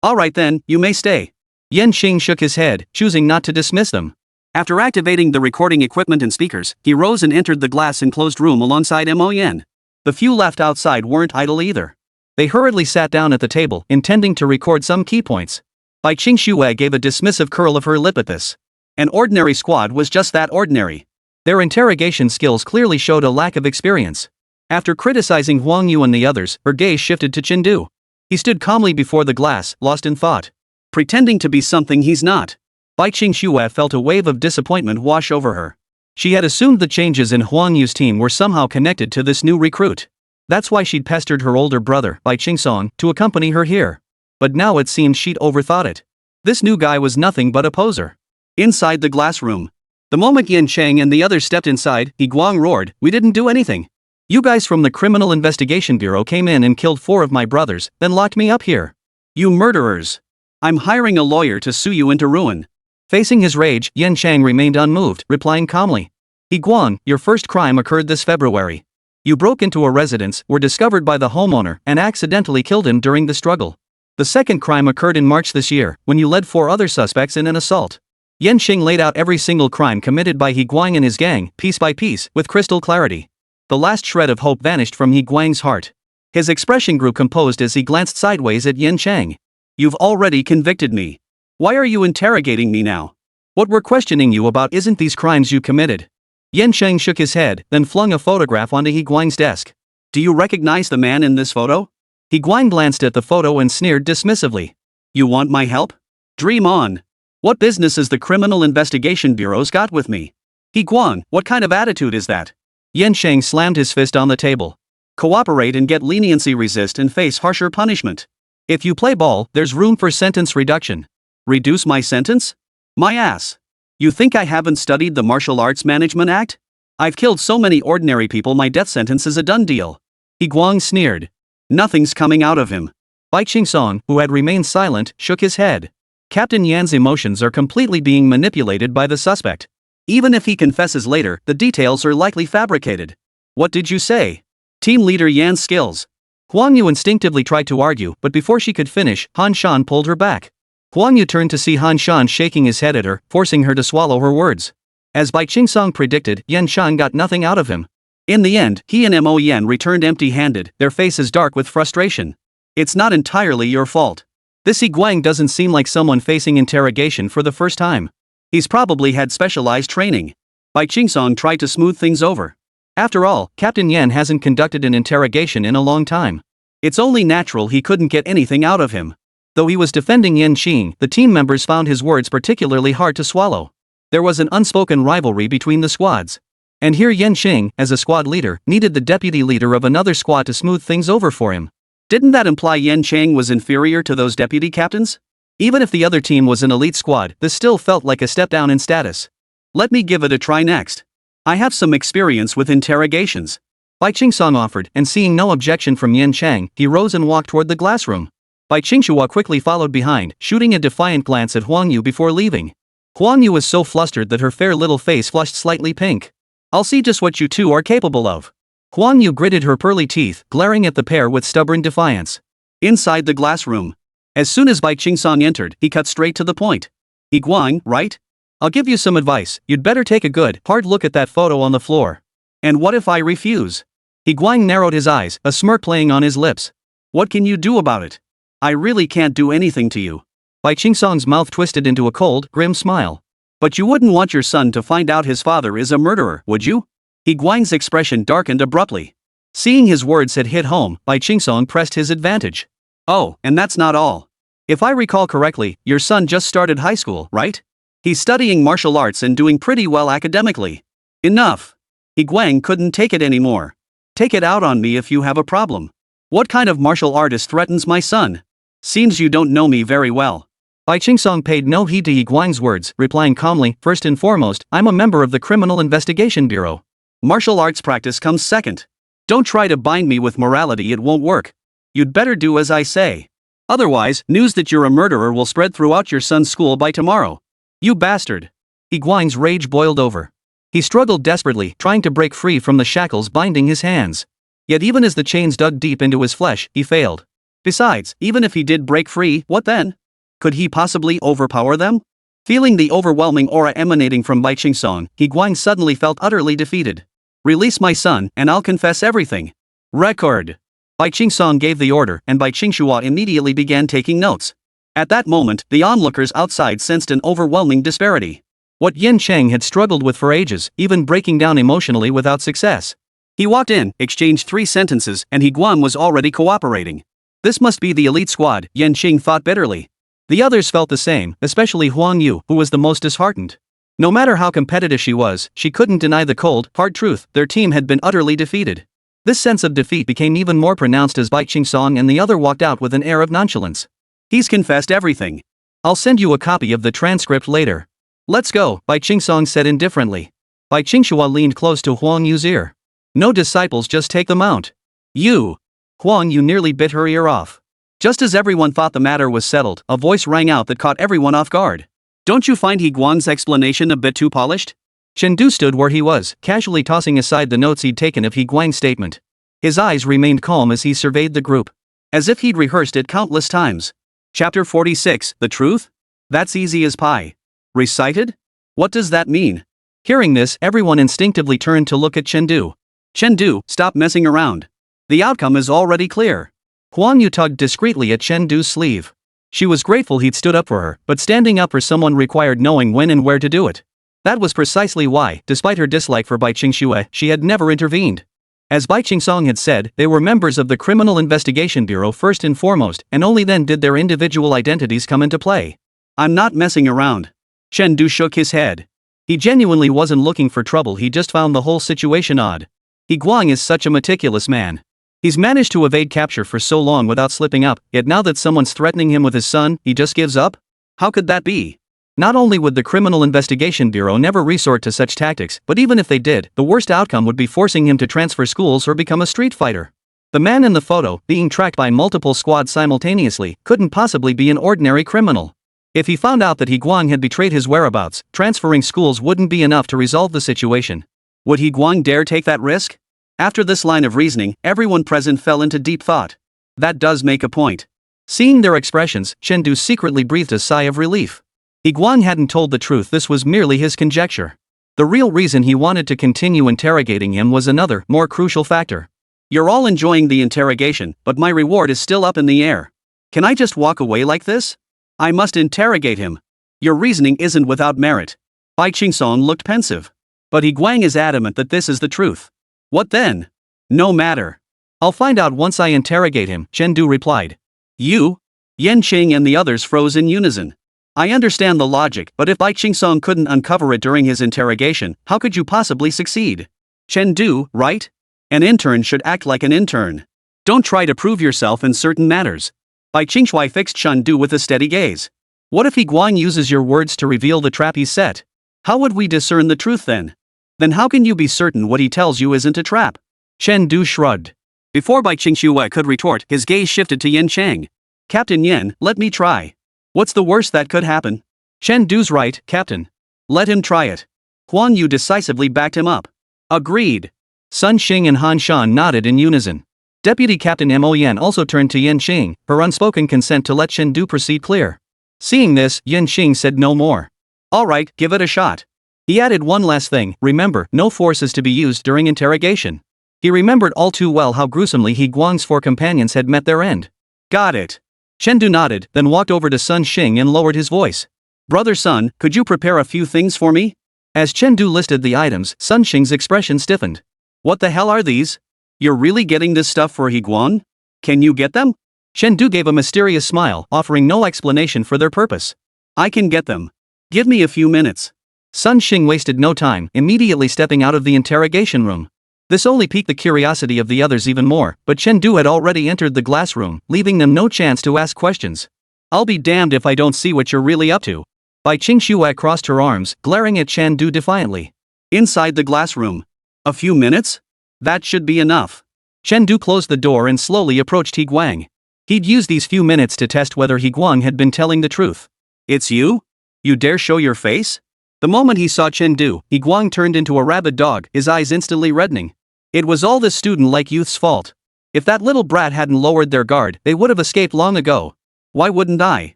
Alright then, you may stay. Yanqing shook his head, choosing not to dismiss them. After activating the recording equipment and speakers, he rose and entered the glass-enclosed room alongside Mo Yan. The few left outside weren't idle either. They hurriedly sat down at the table, intending to record some key points. Bai Qingxue gave a dismissive curl of her lip at this. An ordinary squad was just that ordinary. Their interrogation skills clearly showed a lack of experience. After criticizing Huang Yu and the others, her gaze shifted to Chen Du. He stood calmly before the glass, lost in thought. Pretending to be something he's not. Bai Qingxue felt a wave of disappointment wash over her. She had assumed the changes in Huang Yu's team were somehow connected to this new recruit. That's why she'd pestered her older brother, Bai Qingsong, to accompany her here. But now it seemed she'd overthought it. This new guy was nothing but a poser. Inside the glass room. The moment Yanqing and the others stepped inside, He Guang roared, we didn't do anything. You guys from the Criminal Investigation Bureau came in and killed 4 of my brothers, then locked me up here. You murderers. I'm hiring a lawyer to sue you into ruin. Facing his rage, Yanqing remained unmoved, replying calmly. He Guang, your first crime occurred this February. You broke into a residence, were discovered by the homeowner, and accidentally killed him during the struggle. The second crime occurred in March this year, when you led 4 other suspects in an assault. Yanqing laid out every single crime committed by He Guang and his gang, piece by piece, with crystal clarity. The last shred of hope vanished from He Guang's heart. His expression grew composed as he glanced sideways at Yanqing. You've already convicted me. Why are you interrogating me now? What we're questioning you about isn't these crimes you committed. Yanqing shook his head, then flung a photograph onto He Guang's desk. Do you recognize the man in this photo? He Guang glanced at the photo and sneered dismissively. You want my help? Dream on. What business has the Criminal Investigation Bureau's got with me? He Guang, what kind of attitude is that? Yanqing slammed his fist on the table. Cooperate and get leniency, resist and face harsher punishment. If you play ball, there's room for sentence reduction. Reduce my sentence? My ass. You think I haven't studied the Martial Arts Management Act? I've killed so many ordinary people, my death sentence is a done deal. He Guang sneered. Nothing's coming out of him. Bai Qingsong, who had remained silent, shook his head. Captain Yan's emotions are completely being manipulated by the suspect. Even if he confesses later, the details are likely fabricated. What did you say? Team leader Yan's skills. Huang Yu instinctively tried to argue, but before she could finish, Han Shan pulled her back. Huang Yu turned to see Han Shan shaking his head at her, forcing her to swallow her words. As Bai Qingsong predicted, Yan Shan got nothing out of him. In the end, he and Mo Yan returned empty-handed, their faces dark with frustration. It's not entirely your fault. This Guang doesn't seem like someone facing interrogation for the first time. He's probably had specialized training. Bai Qingsong tried to smooth things over. After all, Captain Yan hasn't conducted an interrogation in a long time. It's only natural he couldn't get anything out of him. Though he was defending Yan Qing, the team members found his words particularly hard to swallow. There was an unspoken rivalry between the squads. And here Yan Qing, as a squad leader, needed the deputy leader of another squad to smooth things over for him. Didn't that imply Yan Chang was inferior to those deputy captains? Even if the other team was an elite squad, this still felt like a step down in status. Let me give it a try next. I have some experience with interrogations. Bai Qingsong offered, and seeing no objection from Yan Chang, he rose and walked toward the glass room. Bai Qingshua quickly followed behind, shooting a defiant glance at Huang Yu before leaving. Huang Yu was so flustered that her fair little face flushed slightly pink. I'll see just what you two are capable of. Huang Yu gritted her pearly teeth, glaring at the pair with stubborn defiance. Inside the glass room. As soon as Bai Qingsong entered, he cut straight to the point. Guang, right? I'll give you some advice, you'd better take a good, hard look at that photo on the floor. And what if I refuse? Guang narrowed his eyes, a smirk playing on his lips. What can you do about it? I really can't do anything to you. Bai Qingsong's mouth twisted into a cold, grim smile. But you wouldn't want your son to find out his father is a murderer, would you? Guang's expression darkened abruptly. Seeing his words had hit home, Bai Qingsong pressed his advantage. Oh, and that's not all. If I recall correctly, your son just started high school, right? He's studying martial arts and doing pretty well academically. Enough. Guang couldn't take it anymore. Take it out on me if you have a problem. What kind of martial artist threatens my son? Seems you don't know me very well. Bai Qingsong paid no heed to Guang's words, replying calmly, first and foremost, I'm a member of the Criminal Investigation Bureau. Martial arts practice comes second. Don't try to bind me with morality, it won't work. You'd better do as I say. Otherwise, news that you're a murderer will spread throughout your son's school by tomorrow. You bastard. Guang's rage boiled over. He struggled desperately, trying to break free from the shackles binding his hands. Yet even as the chains dug deep into his flesh, he failed. Besides, even if he did break free, what then? Could he possibly overpower them? Feeling the overwhelming aura emanating from Bai Qingsong, Guang suddenly felt utterly defeated. Release my son, and I'll confess everything. Record. Bai Qingsong gave the order, and Bai Qingshua immediately began taking notes. At that moment, the onlookers outside sensed an overwhelming disparity. What Yan Cheng had struggled with for ages, even breaking down emotionally without success. He walked in, exchanged 3 sentences, and Guang was already cooperating. This must be the elite squad, Yan Qing thought bitterly. The others felt the same, especially Huang Yu, who was the most disheartened. No matter how competitive she was, she couldn't deny the cold, hard truth, their team had been utterly defeated. This sense of defeat became even more pronounced as Bai Qingsong and the other walked out with an air of nonchalance. He's confessed everything. I'll send you a copy of the transcript later. Let's go, Bai Qingsong said indifferently. Bai Qingshua leaned close to Huang Yu's ear. No disciples, just take them out. You. Huang Yu nearly bit her ear off. Just as everyone thought the matter was settled, a voice rang out that caught everyone off guard. Don't you find Guang's explanation a bit too polished? Chen Du stood where he was, casually tossing aside the notes he'd taken of Guang's statement. His eyes remained calm as he surveyed the group. As if he'd rehearsed it countless times. Chapter 46, The Truth? That's easy as pie. Recited? What does that mean? Hearing this, everyone instinctively turned to look at Chen Du. Chen Du, stop messing around. The outcome is already clear. Huang Yu tugged discreetly at Chen Du's sleeve. She was grateful he'd stood up for her, but standing up for someone required knowing when and where to do it. That was precisely why, despite her dislike for Bai Qingshue, she had never intervened. As Bai Qingsong had said, they were members of the Criminal Investigation Bureau first and foremost, and only then did their individual identities come into play. I'm not messing around. Chen Du shook his head. He genuinely wasn't looking for trouble, he just found the whole situation odd. Guang is such a meticulous man. He's managed to evade capture for so long without slipping up, yet now that someone's threatening him with his son, he just gives up? How could that be? Not only would the Criminal Investigation Bureau never resort to such tactics, but even if they did, the worst outcome would be forcing him to transfer schools or become a street fighter. The man in the photo, being tracked by multiple squads simultaneously, couldn't possibly be an ordinary criminal. If he found out that Guang had betrayed his whereabouts, transferring schools wouldn't be enough to resolve the situation. Would Guang dare take that risk? After this line of reasoning, everyone present fell into deep thought. That does make a point. Seeing their expressions, Chen Du secretly breathed a sigh of relief. Guang hadn't told the truth, this was merely his conjecture. The real reason he wanted to continue interrogating him was another, more crucial factor. You're all enjoying the interrogation, but my reward is still up in the air. Can I just walk away like this? I must interrogate him. Your reasoning isn't without merit. Bai Qingsong looked pensive. But He Guang is adamant that this is the truth. What then? No matter. I'll find out once I interrogate him, Chen Du replied. You? Yan Qing and the others froze in unison. I understand the logic, but if Bai Qingsong couldn't uncover it during his interrogation, how could you possibly succeed? Chen Du, right? An intern should act like an intern. Don't try to prove yourself in certain matters. Bai Qingshui fixed Chen Du with a steady gaze. What if He Guang uses your words to reveal the trap he's set? How would we discern the truth then? Then how can you be certain what he tells you isn't a trap? Chen Du shrugged. Before Bai Qingshui could retort, his gaze shifted to Yan Chang. Captain Yan, let me try. What's the worst that could happen? Chen Du's right, Captain. Let him try it. Huang Yu decisively backed him up. Agreed. Sun Xing and Han Shan nodded in unison. Deputy Captain Mo Yan also turned to Yan Xing, her unspoken consent to let Chen Du proceed clear. Seeing this, Yan Xing said no more. All right, give it a shot. He added one last thing, remember, no force is to be used during interrogation. He remembered all too well how gruesomely He Guang's 4 companions had met their end. Got it. Chen Du nodded, then walked over to Sun Xing and lowered his voice. Brother Sun, could you prepare a few things for me? As Chen Du listed the items, Sun Xing's expression stiffened. What the hell are these? You're really getting this stuff for He Guang? Can you get them? Chen Du gave a mysterious smile, offering no explanation for their purpose. I can get them. Give me a few minutes. Sun Xing wasted no time, immediately stepping out of the interrogation room. This only piqued the curiosity of the others even more, but Chen Du had already entered the glass room, leaving them no chance to ask questions. I'll be damned if I don't see what you're really up to. Bai Qingshui crossed her arms, glaring at Chen Du defiantly. Inside the glass room. A few minutes? That should be enough. Chen Du closed the door and slowly approached He Guang. He'd used these few minutes to test whether He Guang had been telling the truth. It's you? You dare show your face? The moment he saw Chen Du, He Guang turned into a rabid dog, his eyes instantly reddening. It was all this student-like youth's fault. If that little brat hadn't lowered their guard, they would have escaped long ago. Why wouldn't I?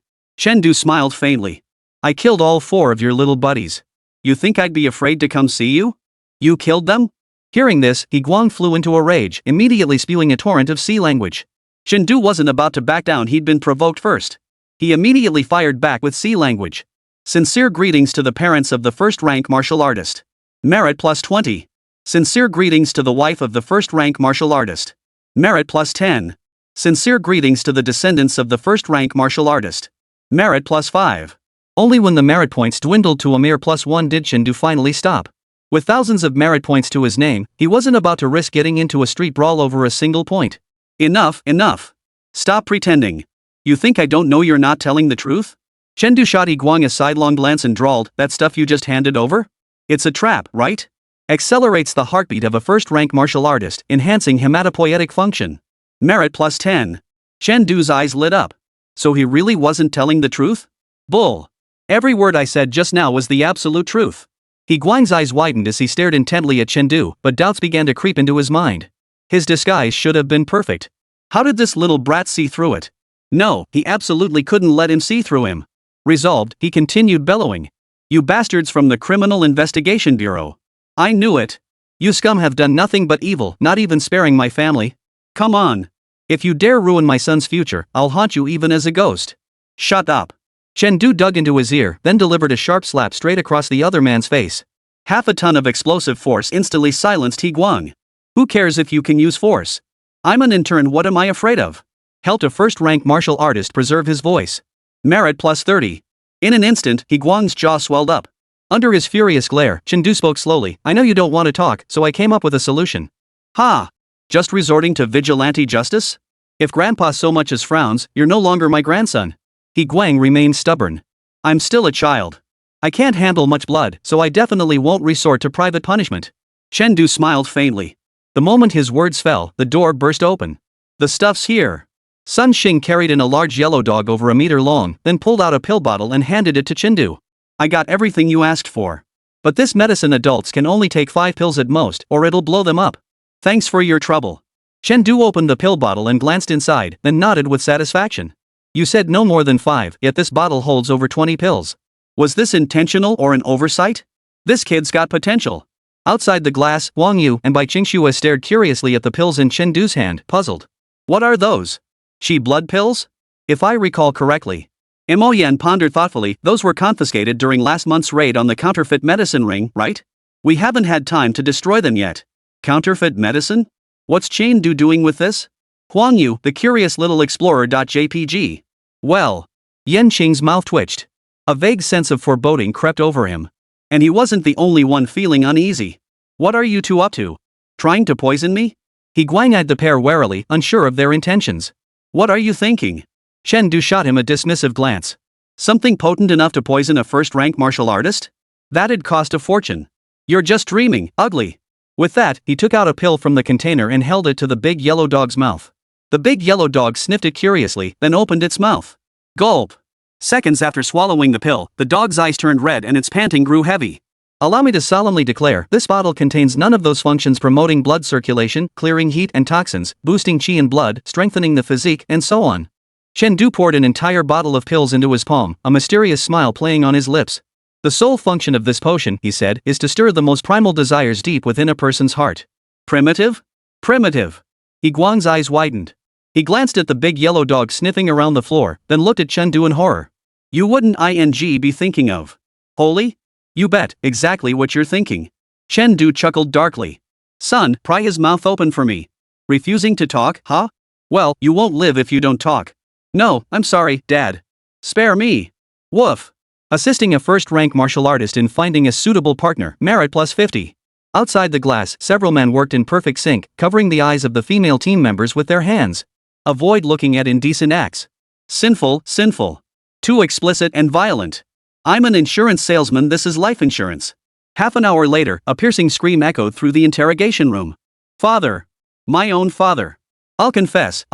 Chen Du smiled faintly. I killed all 4 of your little buddies. You think I'd be afraid to come see you? You killed them? Hearing this, He Guang flew into a rage, immediately spewing a torrent of sea language. Chen Du wasn't about to back down, he'd been provoked first. He immediately fired back with sea language. Sincere greetings to the parents of the first-rank martial artist. Merit plus 20. Sincere greetings to the wife of the first-rank martial artist. Merit plus 10. Sincere greetings to the descendants of the first-rank martial artist. Merit plus 5. Only when the merit points dwindled to a mere +1 did Chen Du finally stop. With thousands of merit points to his name, he wasn't about to risk getting into a street brawl over a single point. Enough, enough. Stop pretending. You think I don't know you're not telling the truth? Chen Du shot He Guang a sidelong glance and drawled, that stuff you just handed over? It's a trap, right? Accelerates the heartbeat of a first-rank martial artist, enhancing hematopoietic function. Merit plus 10. Chen Du's eyes lit up. So he really wasn't telling the truth? Bull. Every word I said just now was the absolute truth. He Guang's eyes widened as he stared intently at Chen Du, but doubts began to creep into his mind. His disguise should have been perfect. How did this little brat see through it? No, he absolutely couldn't let him see through him. Resolved, he continued bellowing. You bastards from the Criminal Investigation Bureau. I knew it. You scum have done nothing but evil, not even sparing my family. Come on. If you dare ruin my son's future, I'll haunt you even as a ghost. Shut up. Chen Du dug into his ear, then delivered a sharp slap straight across the other man's face. Half a ton of explosive force instantly silenced He Guang. Who cares if you can use force? I'm an intern, what am I afraid of? Helped a first-rank martial artist preserve his voice. Merit plus 30. In an instant, He Guang's jaw swelled up. Under his furious glare, Chen Du spoke slowly. I know you don't want to talk, so I came up with a solution. Ha! Just resorting to vigilante justice? If Grandpa so much as frowns, you're no longer my grandson. He Guang remained stubborn. I'm still a child. I can't handle much blood, so I definitely won't resort to private punishment. Chen Du smiled faintly. The moment his words fell, the door burst open. The stuff's here. Sun Xing carried in a large yellow dog over a meter long, then pulled out a pill bottle and handed it to Chen Du. I got everything you asked for. But this medicine adults can only take 5 pills at most, or it'll blow them up. Thanks for your trouble. Chen Du opened the pill bottle and glanced inside, then nodded with satisfaction. You said no more than 5, yet this bottle holds over 20 pills. Was this intentional or an oversight? This kid's got potential. Outside the glass, Wang Yu and Bai Qingxue stared curiously at the pills in Chen Du's hand, puzzled. What are those? She blood pills? If I recall correctly. Mo Yan pondered thoughtfully, those were confiscated during last month's raid on the counterfeit medicine ring, right? We haven't had time to destroy them yet. Counterfeit medicine? What's Chen Du doing with this? Huang Yu, the curious little explorer.jpg. Well. Yan Qing's mouth twitched. A vague sense of foreboding crept over him. And he wasn't the only one feeling uneasy. What are you two up to? Trying to poison me? He guang-eyed the pair warily, unsure of their intentions. What are you thinking? Chen Du shot him a dismissive glance. Something potent enough to poison a first-rank martial artist? That'd cost a fortune. You're just dreaming, ugly. With that, he took out a pill from the container and held it to the big yellow dog's mouth. The big yellow dog sniffed it curiously, then opened its mouth. Gulp. Seconds after swallowing the pill, the dog's eyes turned red and its panting grew heavy. Allow me to solemnly declare, this bottle contains none of those functions promoting blood circulation, clearing heat and toxins, boosting qi in blood, strengthening the physique, and so on. Chen Du poured an entire bottle of pills into his palm, a mysterious smile playing on his lips. The sole function of this potion, he said, is to stir the most primal desires deep within a person's heart. Primitive? Primitive. He Guang's eyes widened. He glanced at the big yellow dog sniffing around the floor, then looked at Chen Du in horror. You wouldn't be thinking of holy? You bet, exactly what you're thinking. Chen Du chuckled darkly. Son, pry his mouth open for me. Refusing to talk, huh? Well, you won't live if you don't talk. No, I'm sorry, Dad. Spare me. Woof. Assisting a first-rank martial artist in finding a suitable partner, merit plus 50. Outside the glass, several men worked in perfect sync, covering the eyes of the female team members with their hands. Avoid looking at indecent acts. Sinful, sinful. Too explicit and violent. I'm an insurance salesman, this is life insurance. Half an hour later, a piercing scream echoed through the interrogation room. Father. My own father. I'll confess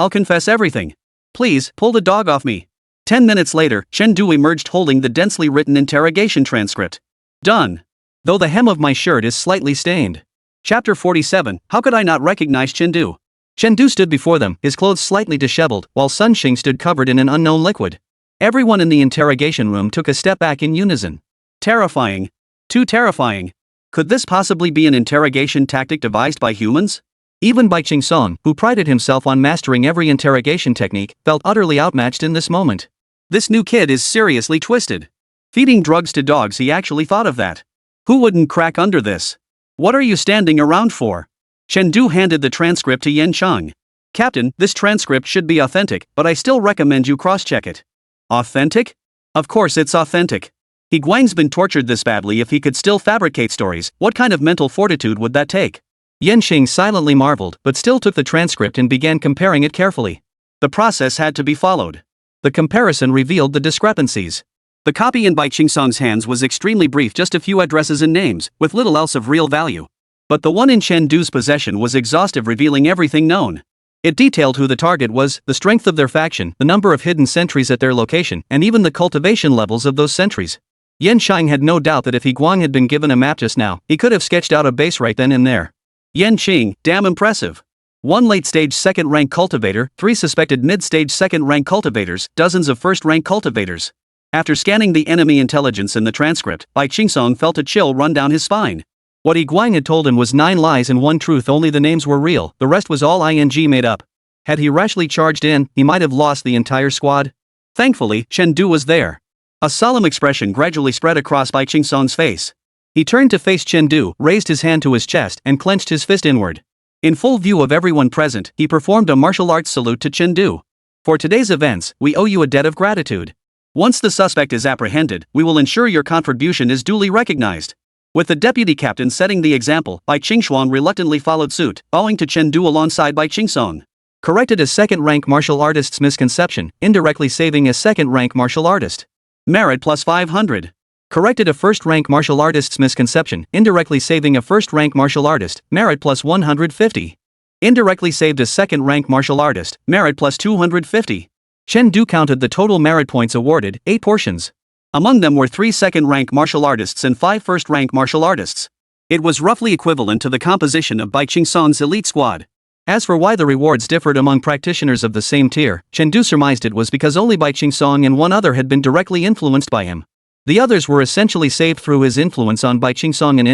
everything. Please, pull the dog off me. 10 minutes later, Chen Du emerged holding the densely written interrogation transcript. Done. Though the hem of my shirt is slightly stained. Chapter 47, How could I not recognize Chen Du? Chen Du stood before them, his clothes slightly disheveled, while Sun Xing stood covered in an unknown liquid. Everyone in the interrogation room took a step back in unison. Terrifying. Too terrifying. Could this possibly be an interrogation tactic devised by humans? Even Bai Qingsong, who prided himself on mastering every interrogation technique, felt utterly outmatched in this moment. This new kid is seriously twisted. Feeding drugs to dogs, he actually thought of that. Who wouldn't crack under this? What are you standing around for? Chen Du handed the transcript to Yan Chang. Captain, this transcript should be authentic, but I still recommend you cross-check it. Authentic? Of course it's authentic. He Guang's been tortured this badly. If he could still fabricate stories, what kind of mental fortitude would that take? Yan Xing silently marveled, but still took the transcript and began comparing it carefully. The process had to be followed. The comparison revealed the discrepancies. The copy in Bai Qingsong's hands was extremely brief, just a few addresses and names, with little else of real value. But the one in Chen Du's possession was exhaustive, revealing everything known. It detailed who the target was, the strength of their faction, the number of hidden sentries at their location, and even the cultivation levels of those sentries. Yan Shang had no doubt that if He Guang had been given a map just now, he could have sketched out a base right then and there. Yan Qing, damn impressive. 1 late-stage second-rank cultivator, 3 suspected mid-stage second-rank cultivators, dozens of first-rank cultivators. After scanning the enemy intelligence in the transcript, Bai Qingsong felt a chill run down his spine. What He Guang had told him was 9 lies and 1 truth, only the names were real, the rest was all ing made up. Had he rashly charged in, he might have lost the entire squad. Thankfully, Chen Du was there. A solemn expression gradually spread across Bai Qingsong's face. He turned to face Chen Du, raised his hand to his chest, and clenched his fist inward. In full view of everyone present, he performed a martial arts salute to Chen Du. For today's events, we owe you a debt of gratitude. Once the suspect is apprehended, we will ensure your contribution is duly recognized. With the deputy captain setting the example, Bai Qingshuang reluctantly followed suit, bowing to Chen Du alongside Bai Qingsong. Corrected a second-rank martial artist's misconception, indirectly saving a second-rank martial artist. Merit plus 500. Corrected a first-rank martial artist's misconception, indirectly saving a first-rank martial artist, merit plus 150. Indirectly saved a second-rank martial artist, merit plus 250. Chen Du counted the total merit points awarded, 8 portions. Among them were 3 second-rank martial artists and 5 first-rank martial artists. It was roughly equivalent to the composition of Bai Qingsong's elite squad. As for why the rewards differed among practitioners of the same tier, Chen Du surmised it was because only Bai Qingsong and 1 other had been directly influenced by him. The others were essentially saved through his influence on Bai Qingsong and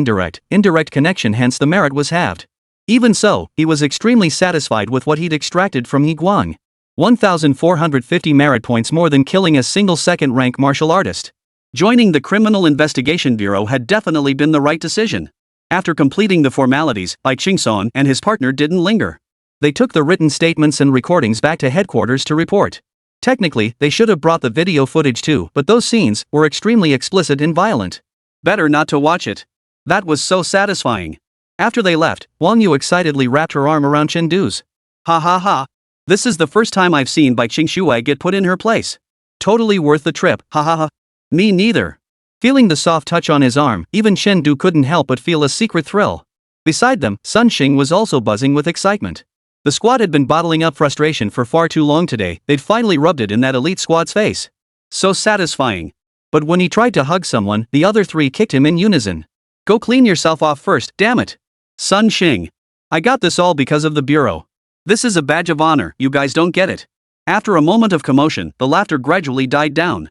indirect connection, hence the merit was halved. Even so, he was extremely satisfied with what he'd extracted from He Guang. 1,450 merit points more than killing a single second-rank martial artist. Joining the Criminal Investigation Bureau had definitely been the right decision. After completing the formalities, Bai Qingsong and his partner didn't linger. They took the written statements and recordings back to headquarters to report. Technically, they should have brought the video footage too, but those scenes were extremely explicit and violent. Better not to watch it. That was so satisfying. After they left, Wang Yu excitedly wrapped her arm around Chen Du's. Ha ha ha. This is the first time I've seen Bai Qingshuai get put in her place. Totally worth the trip, ha ha ha. Me neither. Feeling the soft touch on his arm, even Chen Du couldn't help but feel a secret thrill. Beside them, Sun Xing was also buzzing with excitement. The squad had been bottling up frustration for far too long today. They'd finally rubbed it in that elite squad's face. So satisfying. But when he tried to hug someone, the other three kicked him in unison. Go clean yourself off first, damn it. Sun Xing. I got this all because of the bureau. This is a badge of honor, you guys don't get it. After a moment of commotion, the laughter gradually died down.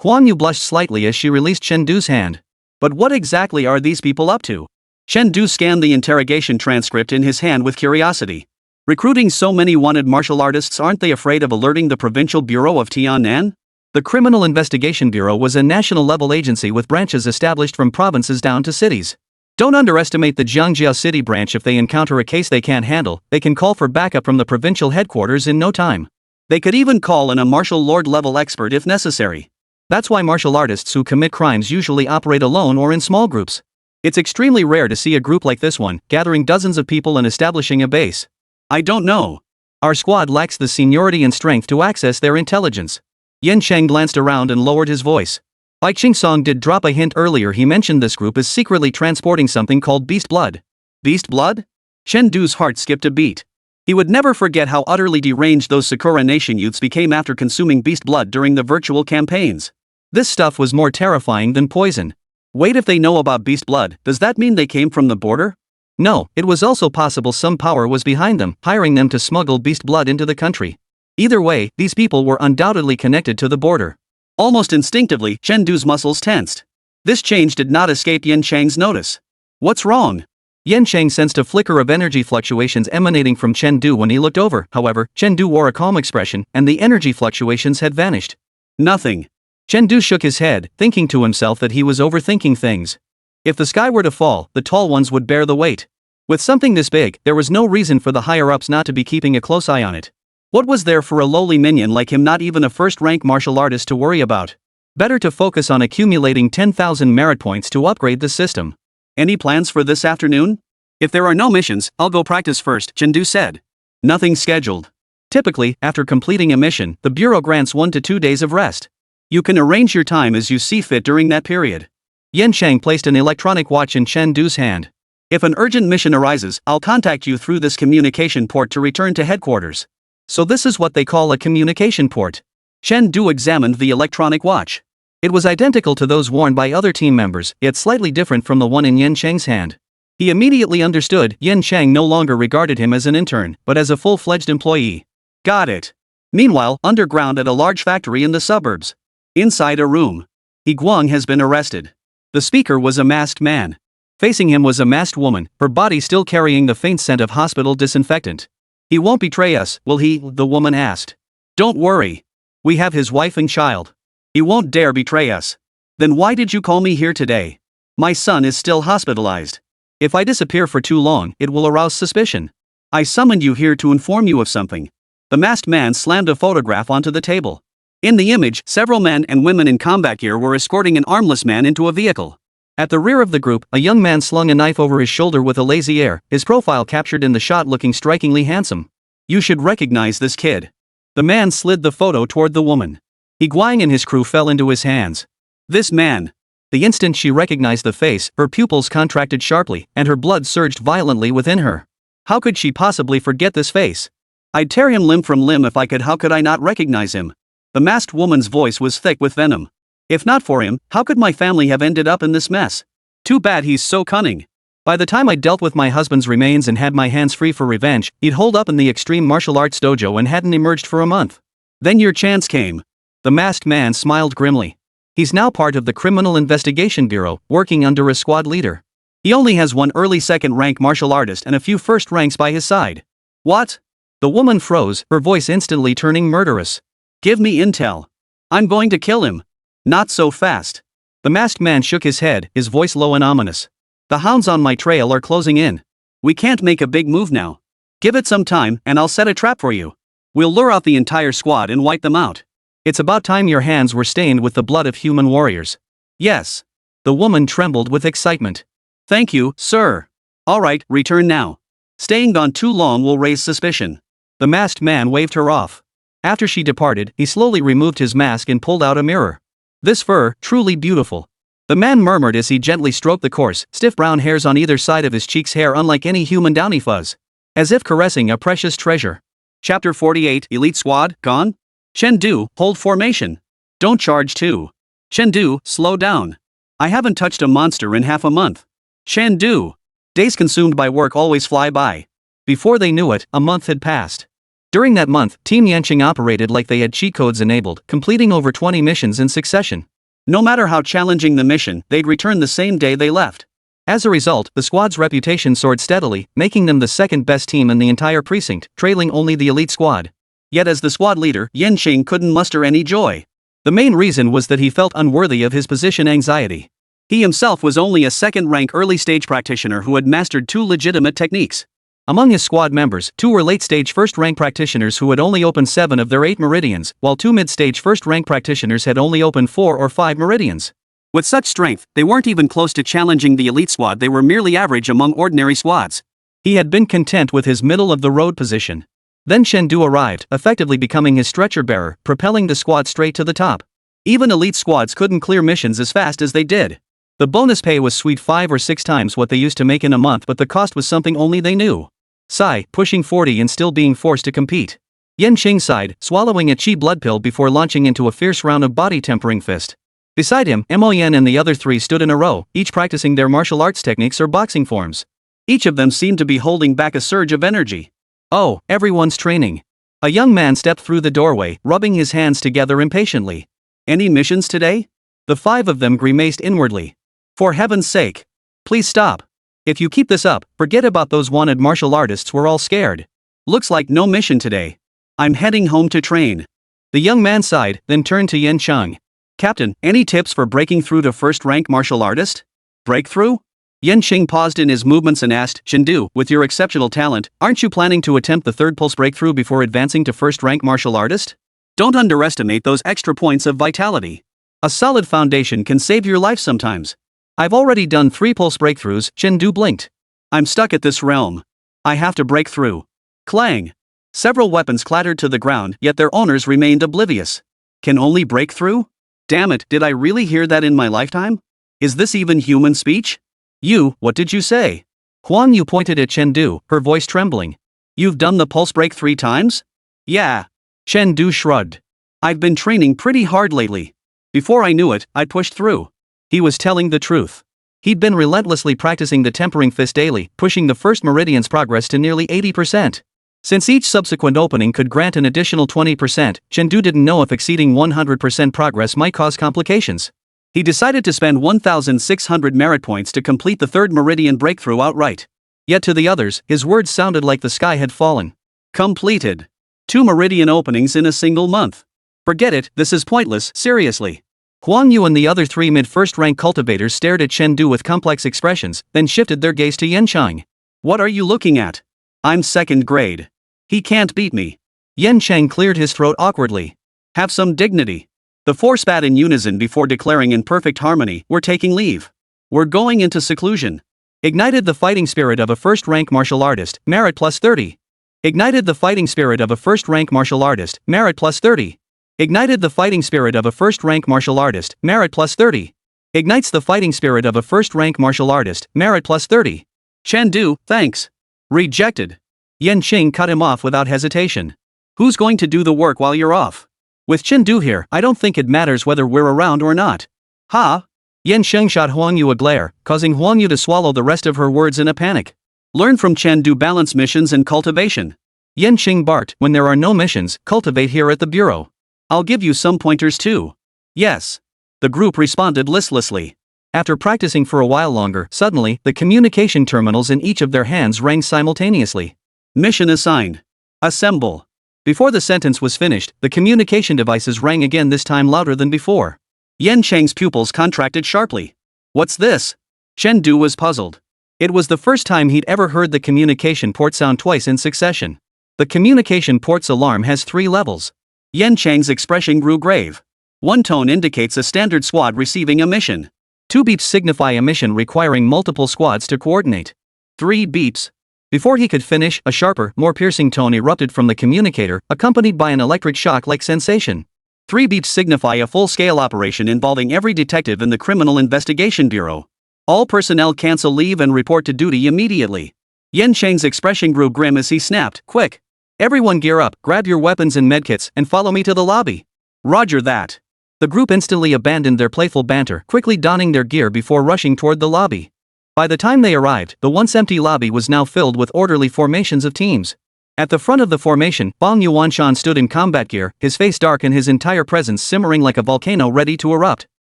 Huang Yu blushed slightly as she released Chen Du's hand. But what exactly are these people up to? Chen Du scanned the interrogation transcript in his hand with curiosity. Recruiting so many wanted martial artists, aren't they afraid of alerting the Provincial Bureau of Tiannan? The Criminal Investigation Bureau was a national-level agency with branches established from provinces down to cities. Don't underestimate the Jiangjiao City branch. If they encounter a case they can't handle, they can call for backup from the provincial headquarters in no time. They could even call in a martial lord-level expert if necessary. That's why martial artists who commit crimes usually operate alone or in small groups. It's extremely rare to see a group like this one, gathering dozens of people and establishing a base. I don't know. Our squad lacks the seniority and strength to access their intelligence. Yan Cheng glanced around and lowered his voice. Bai Qingsong did drop a hint earlier. He mentioned this group is secretly transporting something called beast blood. Beast blood? Chen Du's heart skipped a beat. He would never forget how utterly deranged those Sakura Nation youths became after consuming beast blood during the virtual campaigns. This stuff was more terrifying than poison. Wait, if they know about beast blood, does that mean they came from the border? No, it was also possible some power was behind them, hiring them to smuggle beast blood into the country. Either way, these people were undoubtedly connected to the border. Almost instinctively, Chen Du's muscles tensed. This change did not escape Yan Cheng's notice. What's wrong? Yan Cheng sensed a flicker of energy fluctuations emanating from Chen Du when he looked over. However, Chen Du wore a calm expression, and the energy fluctuations had vanished. Nothing. Chen Du shook his head, thinking to himself that he was overthinking things. If the sky were to fall, the tall ones would bear the weight. With something this big, there was no reason for the higher-ups not to be keeping a close eye on it. What was there for a lowly minion like him, not even a first-rank martial artist, to worry about? Better to focus on accumulating 10,000 merit points to upgrade the system. Any plans for this afternoon? If there are no missions, I'll go practice first, Chen Du said. Nothing scheduled. Typically, after completing a mission, the Bureau grants 1 to 2 days of rest. You can arrange your time as you see fit during that period. Yan Cheng placed an electronic watch in Chen Du's hand. If an urgent mission arises, I'll contact you through this communication port to return to headquarters. So this is what they call a communication port. Chen Du examined the electronic watch. It was identical to those worn by other team members, yet slightly different from the one in Yan Cheng's hand. He immediately understood. Yan Cheng no longer regarded him as an intern, but as a full-fledged employee. Got it. Meanwhile, underground at a large factory in the suburbs. Inside a room. He Guang has been arrested. The speaker was a masked man. Facing him was a masked woman, her body still carrying the faint scent of hospital disinfectant. He won't betray us, will he? The woman asked. Don't worry. We have his wife and child. He won't dare betray us. Then why did you call me here today? My son is still hospitalized. If I disappear for too long, it will arouse suspicion. I summoned you here to inform you of something. The masked man slammed a photograph onto the table. In the image, several men and women in combat gear were escorting an armless man into a vehicle. At the rear of the group, a young man slung a knife over his shoulder with a lazy air, his profile captured in the shot looking strikingly handsome. You should recognize this kid. The man slid the photo toward the woman. He Guang and his crew fell into his hands. This man. The instant she recognized the face, her pupils contracted sharply, and her blood surged violently within her. How could she possibly forget this face? I'd tear him limb from limb if I could. How could I not recognize him? The masked woman's voice was thick with venom. If not for him, how could my family have ended up in this mess? Too bad he's so cunning. By the time I dealt with my husband's remains and had my hands free for revenge, he'd holed up in the extreme martial arts dojo and hadn't emerged for a month. Then your chance came. The masked man smiled grimly. He's now part of the Criminal Investigation Bureau, working under a squad leader. He only has one early second-rank martial artist and a few first ranks by his side. What? The woman froze, her voice instantly turning murderous. Give me intel. I'm going to kill him. Not so fast. The masked man shook his head, his voice low and ominous. The hounds on my trail are closing in. We can't make a big move now. Give it some time, and I'll set a trap for you. We'll lure out the entire squad and wipe them out. It's about time your hands were stained with the blood of human warriors. Yes. The woman trembled with excitement. Thank you, sir. All right, return now. Staying gone too long will raise suspicion. The masked man waved her off. After she departed, he slowly removed his mask and pulled out a mirror. This fur, truly beautiful. The man murmured as he gently stroked the coarse, stiff brown hairs on either side of his cheeks, hair unlike any human downy fuzz. As if caressing a precious treasure. Chapter 48, Elite Squad, gone? Chen Du, hold formation. Don't charge too. Chen Du, slow down. I haven't touched a monster in half a month. Chen Du. Days consumed by work always fly by. Before they knew it, a month had passed. During that month, Team Yanqing operated like they had cheat codes enabled, completing over 20 missions in succession. No matter how challenging the mission, they'd return the same day they left. As a result, the squad's reputation soared steadily, making them the second best team in the entire precinct, trailing only the elite squad. Yet as the squad leader, Yanqing couldn't muster any joy. The main reason was that he felt unworthy of his position anxiety. He himself was only a second-rank early-stage practitioner who had mastered 2 legitimate techniques. Among his squad members, 2 were late-stage first-rank practitioners who had only opened 7 of their 8 meridians, while 2 mid-stage first-rank practitioners had only opened 4 or 5 meridians. With such strength, they weren't even close to challenging the elite squad, they were merely average among ordinary squads. He had been content with his middle-of-the-road position. Then Chen Du arrived, effectively becoming his stretcher-bearer, propelling the squad straight to the top. Even elite squads couldn't clear missions as fast as they did. The bonus pay was sweet 5 or 6 times what they used to make in a month, but the cost was something only they knew. Sigh, pushing 40 and still being forced to compete. Yanqing sighed, swallowing a chi blood pill before launching into a fierce round of body tempering fist. Beside him, Moyen and the other 3 stood in a row, each practicing their martial arts techniques or boxing forms. Each of them seemed to be holding back a surge of energy. Oh, everyone's training. A young man stepped through the doorway, rubbing his hands together impatiently. Any missions today? The 5 of them grimaced inwardly. For heaven's sake. Please stop. If you keep this up, forget about those wanted martial artists, we're all scared. Looks like no mission today. I'm heading home to train. The young man sighed, then turned to Yanqing. Captain, any tips for breaking through to first-rank martial artist? Breakthrough? Yanqing paused in his movements and asked, Chen Du, with your exceptional talent, aren't you planning to attempt the 3rd pulse breakthrough before advancing to first-rank martial artist? Don't underestimate those extra points of vitality. A solid foundation can save your life sometimes. I've already done 3 pulse breakthroughs, Chen Du blinked. I'm stuck at this realm. I have to break through. Clang. Several weapons clattered to the ground, yet their owners remained oblivious. Can only break through? Damn it, did I really hear that in my lifetime? Is this even human speech? You, what did you say? Huang Yu pointed at Chen Du, her voice trembling. You've done the pulse break 3 times? Yeah. Chen Du shrugged. I've been training pretty hard lately. Before I knew it, I pushed through. He was telling the truth. He'd been relentlessly practicing the tempering fist daily, pushing the first meridian's progress to nearly 80%. Since each subsequent opening could grant an additional 20%, Chen Du didn't know if exceeding 100% progress might cause complications. He decided to spend 1,600 merit points to complete the 3rd meridian breakthrough outright. Yet to the others, his words sounded like the sky had fallen. Completed. 2 meridian openings in a single month. Forget it, this is pointless, seriously. Huang Yu and the other 3 mid-first rank cultivators stared at Chen Du with complex expressions, then shifted their gaze to Yanqing. What are you looking at? I'm 2nd grade. He can't beat me. Yanqing cleared his throat awkwardly. Have some dignity. The 4 spat in unison before declaring in perfect harmony, we're taking leave. We're going into seclusion. Ignited the fighting spirit of a first-rank martial artist, merit plus 30. Ignited the fighting spirit of a first-rank martial artist, merit plus 30. Ignited the fighting spirit of a first-rank martial artist, merit plus 30. Ignites the fighting spirit of a first-rank martial artist, merit plus 30. Chen Du, thanks. Rejected. Yanqing cut him off without hesitation. Who's going to do the work while you're off? With Chen Du here, I don't think it matters whether we're around or not. Ha! Yanqing shot Huang Yu a glare, causing Huang Yu to swallow the rest of her words in a panic. Learn from Chen Du balance missions and cultivation. Yanqing barked, when there are no missions, cultivate here at the bureau. I'll give you some pointers too. Yes. The group responded listlessly. After practicing for a while longer, suddenly, the communication terminals in each of their hands rang simultaneously. Mission assigned. Assemble. Before the sentence was finished, the communication devices rang again, this time louder than before. Yan Cheng's pupils contracted sharply. What's this? Chen Du was puzzled. It was the first time he'd ever heard the communication port sound twice in succession. The communication port's alarm has 3 levels. Yan Cheng's expression grew grave. 1 tone indicates a standard squad receiving a mission. 2 beeps signify a mission requiring multiple squads to coordinate. 3 beeps. Before he could finish, a sharper, more piercing tone erupted from the communicator, accompanied by an electric shock-like sensation. 3 beeps signify a full-scale operation involving every detective in the Criminal Investigation Bureau. All personnel cancel leave and report to duty immediately. Yan Cheng's expression grew grim as he snapped, Quick! Everyone gear up, grab your weapons and medkits, and follow me to the lobby. Roger that. The group instantly abandoned their playful banter, quickly donning their gear before rushing toward the lobby. By the time they arrived, the once empty lobby was now filled with orderly formations of teams. At the front of the formation, Fang Yuanshan stood in combat gear, his face dark and his entire presence simmering like a volcano ready to erupt.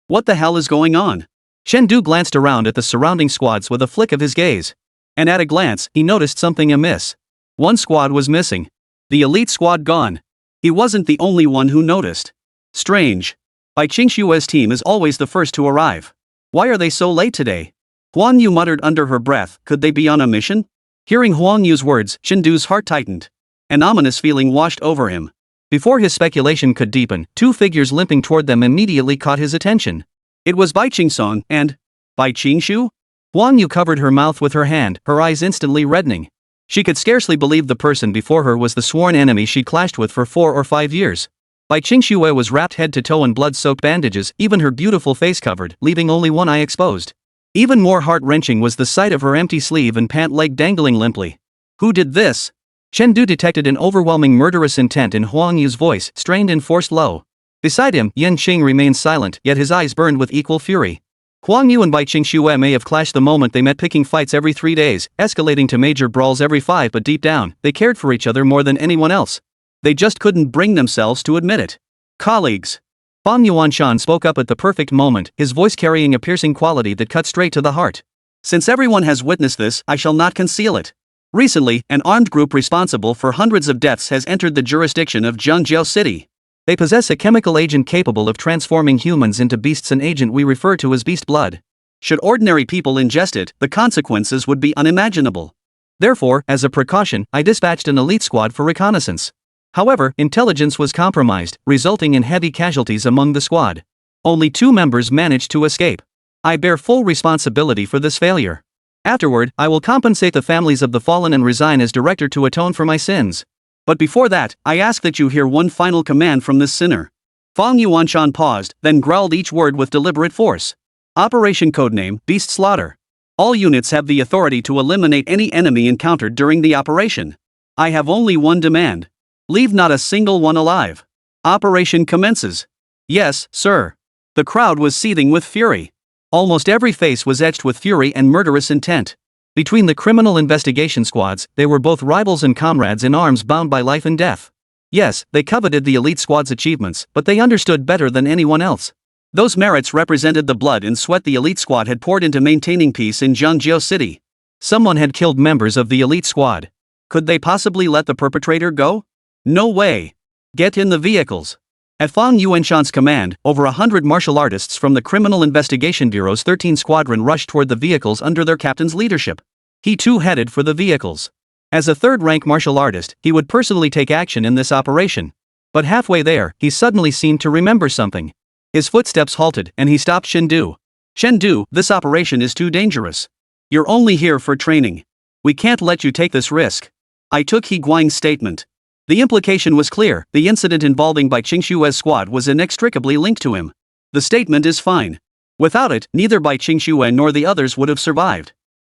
What the hell is going on? Chen Du glanced around at the surrounding squads with a flick of his gaze. And at a glance, he noticed something amiss. 1 squad was missing. The elite squad gone. He wasn't the only one who noticed. Strange. Bai Qingshue's team is always the first to arrive. Why are they so late today? Huang Yu muttered under her breath, could they be on a mission? Hearing Huang Yu's words, Chen Du's heart tightened. An ominous feeling washed over him. Before his speculation could deepen, 2 figures limping toward them immediately caught his attention. It was Bai Qingsong and Bai Qingshu? Huang Yu covered her mouth with her hand, her eyes instantly reddening. She could scarcely believe the person before her was the sworn enemy she'd clashed with for 4 or 5 years. Bai Qingshu was wrapped head to toe in blood-soaked bandages, even her beautiful face covered, leaving only one eye exposed. Even more heart-wrenching was the sight of her empty sleeve and pant leg dangling limply. Who did this? Chen Du detected an overwhelming murderous intent in Huang Yu's voice, strained and forced low. Beside him, Yan Qing remained silent, yet his eyes burned with equal fury. Huang Yu and Bai Qingshu may have clashed the moment they met, picking fights every 3 days, escalating to major brawls every 5, but deep down, they cared for each other more than anyone else. They just couldn't bring themselves to admit it. Colleagues. Fang Yuanshan spoke up at the perfect moment, his voice carrying a piercing quality that cut straight to the heart. Since everyone has witnessed this, I shall not conceal it. Recently, an armed group responsible for hundreds of deaths has entered the jurisdiction of Zhangjiao City. They possess a chemical agent capable of transforming humans into beasts, an agent we refer to as beast blood. Should ordinary people ingest it, the consequences would be unimaginable. Therefore, as a precaution, I dispatched an elite squad for reconnaissance. However, intelligence was compromised, resulting in heavy casualties among the squad. Only 2 members managed to escape. I bear full responsibility for this failure. Afterward, I will compensate the families of the fallen and resign as director to atone for my sins. But before that, I ask that you hear one final command from this sinner. Fang Yuanshan paused, then growled each word with deliberate force. Operation Codename, Beast Slaughter. All units have the authority to eliminate any enemy encountered during the operation. I have only one demand. Leave not a single one alive. Operation commences. Yes, sir. The crowd was seething with fury. Almost every face was etched with fury and murderous intent. Between the criminal investigation squads, they were both rivals and comrades in arms, bound by life and death. Yes, they coveted the elite squad's achievements, but they understood better than anyone else. Those merits represented the blood and sweat the elite squad had poured into maintaining peace in Zhangjiao City. Someone had killed members of the elite squad. Could they possibly let the perpetrator go? No way. Get in the vehicles. At Fang Yuanshan's command, over 100 martial artists from the Criminal Investigation Bureau's 13th Squadron rushed toward the vehicles under their captain's leadership. He too headed for the vehicles. As a third-rank martial artist, he would personally take action in this operation. But halfway there, he suddenly seemed to remember something. His footsteps halted, and he stopped Chen Du. Chen Du, this operation is too dangerous. You're only here for training. We can't let you take this risk. I took He Guang's statement. The implication was clear, the incident involving Bai Qingshue's squad was inextricably linked to him. The statement is fine. Without it, neither Bai Qingshue nor the others would have survived.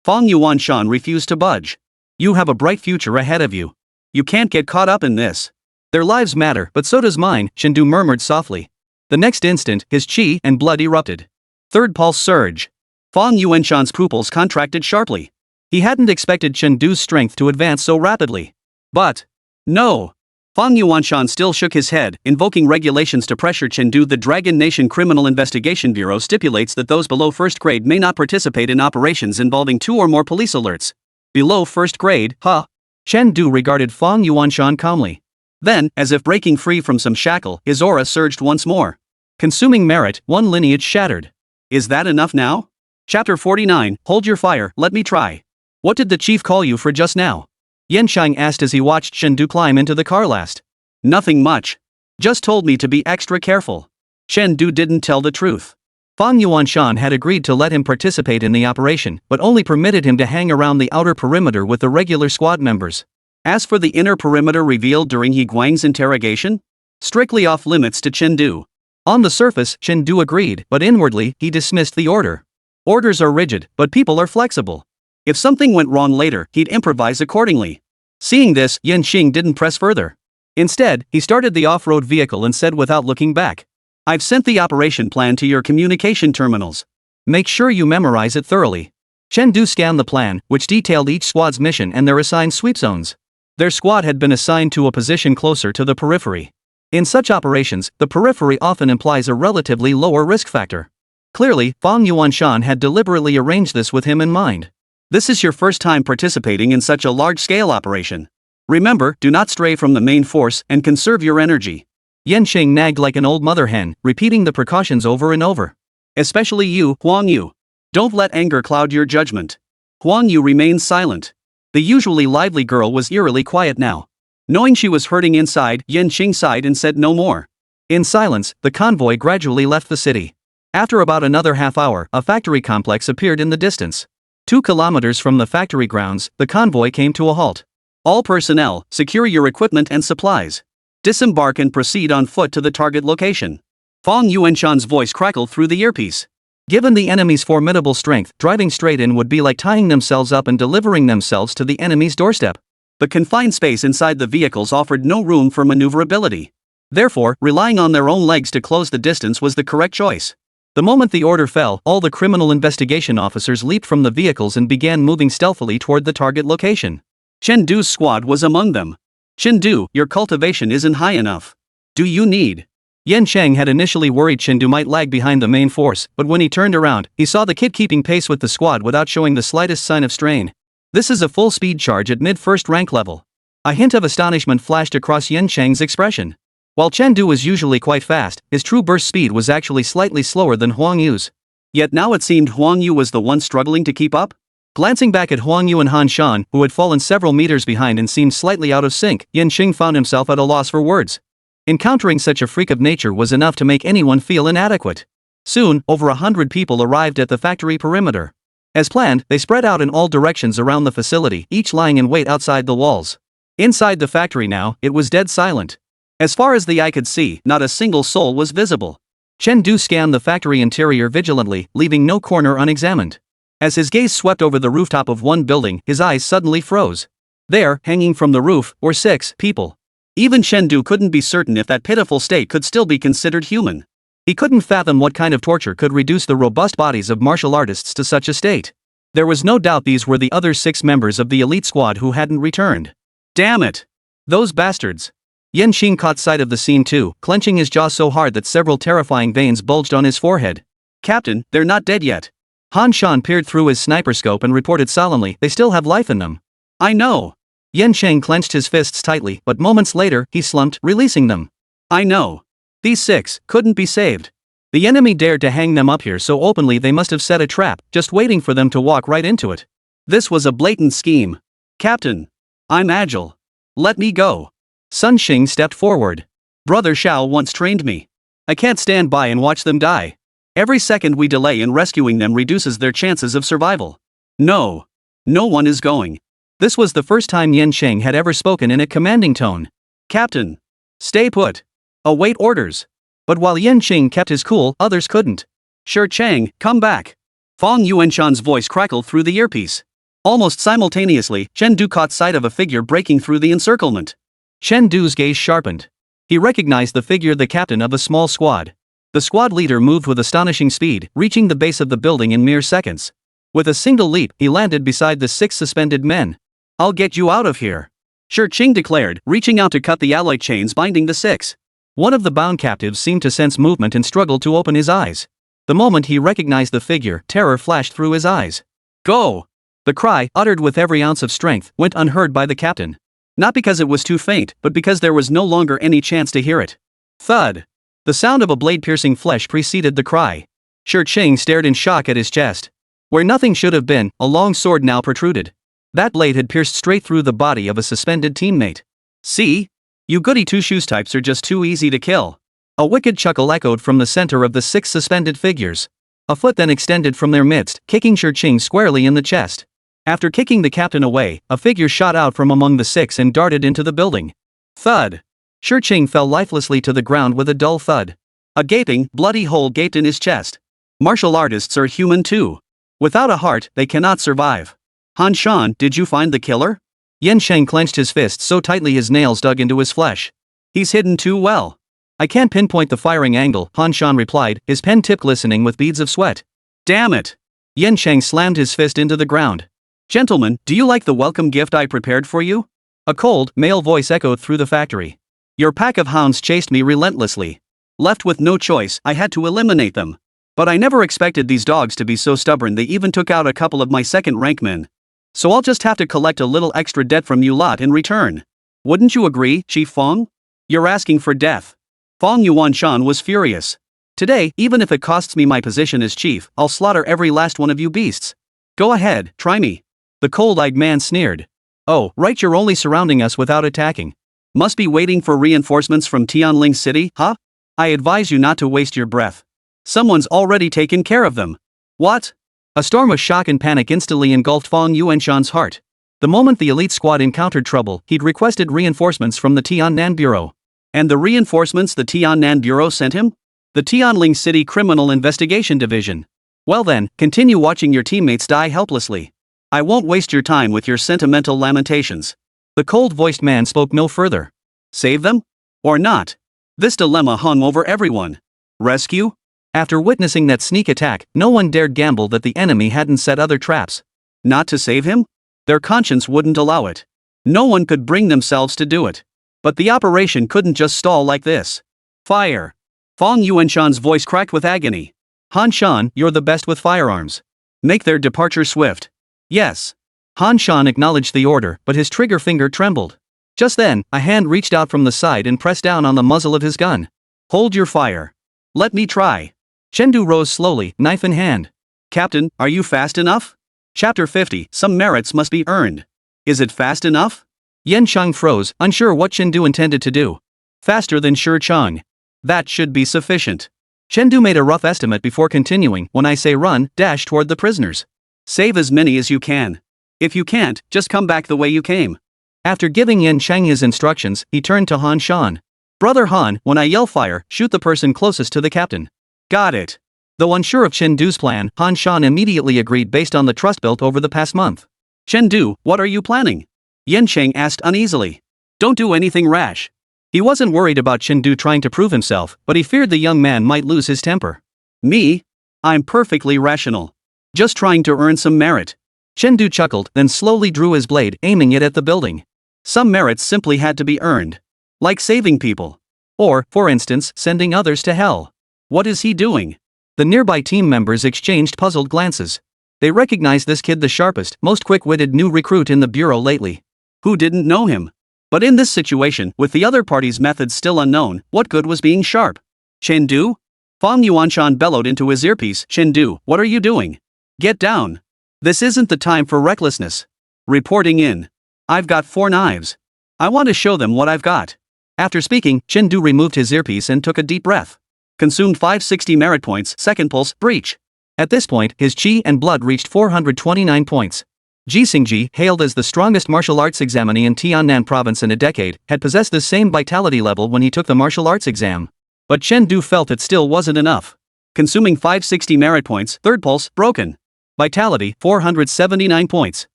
Fang Yuanshan refused to budge. You have a bright future ahead of you. You can't get caught up in this. Their lives matter, but so does mine, Chen Du murmured softly. The next instant, his qi and blood erupted. Third pulse surge. Fang Yuanshan's pupils contracted sharply. He hadn't expected Chen Du's strength to advance so rapidly. But no. Fang Yuanshan still shook his head, invoking regulations to pressure Chengdu. The Dragon Nation Criminal Investigation Bureau stipulates that those below first grade may not participate in operations involving 2 or more police alerts. Below first grade, huh? Chengdu regarded Fang Yuanshan calmly. Then, as if breaking free from some shackle, his aura surged once more. Consuming merit, 1 lineage shattered. Is that enough now? Chapter 49, Hold Your Fire, Let Me Try. What did the chief call you for just now? Yansheng asked as he watched Chengdu climb into the car last. Nothing much. Just told me to be extra careful. Chengdu didn't tell the truth. Fang Yuanshan had agreed to let him participate in the operation, but only permitted him to hang around the outer perimeter with the regular squad members. As for the inner perimeter revealed during He Guang's interrogation, strictly off limits to Chengdu. On the surface, Chengdu agreed, but inwardly, he dismissed the order. Orders are rigid, but people are flexible. If something went wrong later, he'd improvise accordingly. Seeing this, Yanxing didn't press further. Instead, he started the off-road vehicle and said without looking back, I've sent the operation plan to your communication terminals. Make sure you memorize it thoroughly. Chengdu scanned the plan, which detailed each squad's mission and their assigned sweep zones. Their squad had been assigned to a position closer to the periphery. In such operations, the periphery often implies a relatively lower risk factor. Clearly, Fang Yuanshan had deliberately arranged this with him in mind. This is your first time participating in such a large-scale operation. Remember, do not stray from the main force and conserve your energy. Yansheng nagged like an old mother hen, repeating the precautions over and over. Especially you, Huang Yu. Don't let anger cloud your judgment. Huang Yu remained silent. The usually lively girl was eerily quiet now. Knowing she was hurting inside, Yanxing sighed and said no more. In silence, the convoy gradually left the city. After about another half hour, a factory complex appeared in the distance. 2 kilometers from the factory grounds, the convoy came to a halt. All personnel, secure your equipment and supplies. Disembark and proceed on foot to the target location. Fang Yuanshan's voice crackled through the earpiece. Given the enemy's formidable strength, driving straight in would be like tying themselves up and delivering themselves to the enemy's doorstep. The confined space inside the vehicles offered no room for maneuverability. Therefore, relying on their own legs to close the distance was the correct choice. The moment the order fell, all the criminal investigation officers leaped from the vehicles and began moving stealthily toward the target location. Chengdu's squad was among them. Chengdu, your cultivation isn't high enough. Do you need? Yansheng had initially worried Chengdu might lag behind the main force, but when he turned around, he saw the kid keeping pace with the squad without showing the slightest sign of strain. This is a full speed charge at mid-first rank level. A hint of astonishment flashed across Yansheng's expression. While Chengdu was usually quite fast, his true burst speed was actually slightly slower than Huang Yu's. Yet now it seemed Huang Yu was the one struggling to keep up? Glancing back at Huang Yu and Han Shan, who had fallen several meters behind and seemed slightly out of sync, Yanxing found himself at a loss for words. Encountering such a freak of nature was enough to make anyone feel inadequate. Soon, over 100 people arrived at the factory perimeter. As planned, they spread out in all directions around the facility, each lying in wait outside the walls. Inside the factory now, it was dead silent. As far as the eye could see, not a single soul was visible. Chengdu scanned the factory interior vigilantly, leaving no corner unexamined. As his gaze swept over the rooftop of one building, his eyes suddenly froze. There, hanging from the roof, were 6 people. Even Chengdu couldn't be certain if that pitiful state could still be considered human. He couldn't fathom what kind of torture could reduce the robust bodies of martial artists to such a state. There was no doubt these were the other 6 members of the elite squad who hadn't returned. Damn it! Those bastards! Yanxing caught sight of the scene too, clenching his jaw so hard that several terrifying veins bulged on his forehead. Captain, they're not dead yet. Han Shan peered through his sniper scope and reported solemnly, they still have life in them. I know. Yansheng clenched his fists tightly, but moments later, he slumped, releasing them. I know. These 6 couldn't be saved. The enemy dared to hang them up here so openly they must have set a trap, just waiting for them to walk right into it. This was a blatant scheme. Captain. I'm agile. Let me go. Sun Xing stepped forward. Brother Xiao once trained me. I can't stand by and watch them die. Every second we delay in rescuing them reduces their chances of survival. No. No one is going. This was the first time Yansheng had ever spoken in a commanding tone. Captain. Stay put. Await orders. But while Yansheng kept his cool, others couldn't. Sure Chang, come back. Fang Yuanshan's voice crackled through the earpiece. Almost simultaneously, Chengdu caught sight of a figure breaking through the encirclement. Chengdu's gaze sharpened. He recognized the figure, the captain of a small squad. The squad leader moved with astonishing speed, reaching the base of the building in mere seconds. With a single leap, he landed beside the 6 suspended men. I'll get you out of here. Chen declared, reaching out to cut the alloy chains binding the six. One of the bound captives seemed to sense movement and struggled to open his eyes. The moment he recognized the figure, terror flashed through his eyes. Go! The cry, uttered with every ounce of strength, went unheard by the captain. Not because it was too faint, but because there was no longer any chance to hear it. Thud! The sound of a blade piercing flesh preceded the cry. Chen stared in shock at his chest. Where nothing should have been, a long sword now protruded. That blade had pierced straight through the body of a suspended teammate. See? You goody two-shoes types are just too easy to kill. A wicked chuckle echoed from the center of the six suspended figures. A foot then extended from their midst, kicking Chen squarely in the chest. After kicking the captain away, a figure shot out from among the six and darted into the building. Thud! Chen fell lifelessly to the ground with a dull thud. A gaping, bloody hole gaped in his chest. Martial artists are human too. Without a heart, they cannot survive. Han Shan, did you find the killer? Yan Sheng clenched his fist so tightly his nails dug into his flesh. He's hidden too well. I can't pinpoint the firing angle, Han Shan replied, his pen tip glistening with beads of sweat. Damn it! Yan Sheng slammed his fist into the ground. Gentlemen, do you like the welcome gift I prepared for you? A cold, male voice echoed through the factory. Your pack of hounds chased me relentlessly. Left with no choice, I had to eliminate them. But I never expected these dogs to be so stubborn they even took out a couple of my second-rank men. So I'll just have to collect a little extra debt from you lot in return. Wouldn't you agree, Chief Fong? You're asking for death. Fong Yuanshan was furious. Today, even if it costs me my position as chief, I'll slaughter every last one of you beasts. Go ahead, try me. The cold-eyed man sneered. Oh, right, you're only surrounding us without attacking. Must be waiting for reinforcements from Tianling City, huh? I advise you not to waste your breath. Someone's already taken care of them. What? A storm of shock and panic instantly engulfed Fong Yuanshan's heart. The moment the elite squad encountered trouble, he'd requested reinforcements from the Tiannan Bureau. And the reinforcements the Tiannan Bureau sent him? The Tianling City Criminal Investigation Division. Well then, continue watching your teammates die helplessly. I won't waste your time with your sentimental lamentations. The cold-voiced man spoke no further. Save them? Or not? This dilemma hung over everyone. Rescue? After witnessing that sneak attack, no one dared gamble that the enemy hadn't set other traps. Not to save him? Their conscience wouldn't allow it. No one could bring themselves to do it. But the operation couldn't just stall like this. Fire! Fong Yuanshan's voice cracked with agony. Han Shan, you're the best with firearms. Make their departure swift. Yes. Han Shan acknowledged the order, but his trigger finger trembled. Just then, a hand reached out from the side and pressed down on the muzzle of his gun. Hold your fire. Let me try. Chengdu rose slowly, knife in hand. Captain, are you fast enough? Chapter 50, some merits must be earned. Is it fast enough? Yan Cheng froze, unsure what Chengdu intended to do. Faster than Cheng. That should be sufficient. Chengdu made a rough estimate before continuing, when I say run, dash toward the prisoners. Save as many as you can. If you can't, just come back the way you came. After giving Yan Cheng his instructions, he turned to Han Shan. Brother Han, when I yell fire, shoot the person closest to the captain. Got it. Though unsure of Chengdu's plan, Han Shan immediately agreed based on the trust built over the past month. Chengdu, what are you planning? Yan Cheng asked uneasily. Don't do anything rash. He wasn't worried about Chengdu trying to prove himself, but he feared the young man might lose his temper. Me? I'm perfectly rational. Just trying to earn some merit. Chengdu chuckled, then slowly drew his blade, aiming it at the building. Some merits simply had to be earned. Like saving people. Or, for instance, sending others to hell. What is he doing? The nearby team members exchanged puzzled glances. They recognized this kid the sharpest, most quick-witted new recruit in the bureau lately. Who didn't know him? But in this situation, with the other party's methods still unknown, what good was being sharp? Chengdu? Fong Yuanshan bellowed into his earpiece. Chengdu, what are you doing? Get down. This isn't the time for recklessness. Reporting in. I've got 4 knives. I want to show them what I've got. After speaking, Chengdu removed his earpiece and took a deep breath. Consumed 560 merit points, second pulse, breach. At this point, his chi and blood reached 429 points. Ji Xingji, hailed as the strongest martial arts examinee in Tiannan province in a decade, had possessed the same vitality level when he took the martial arts exam. But Chengdu felt it still wasn't enough. Consuming 560 merit points, third pulse, broken. Vitality, 479 points.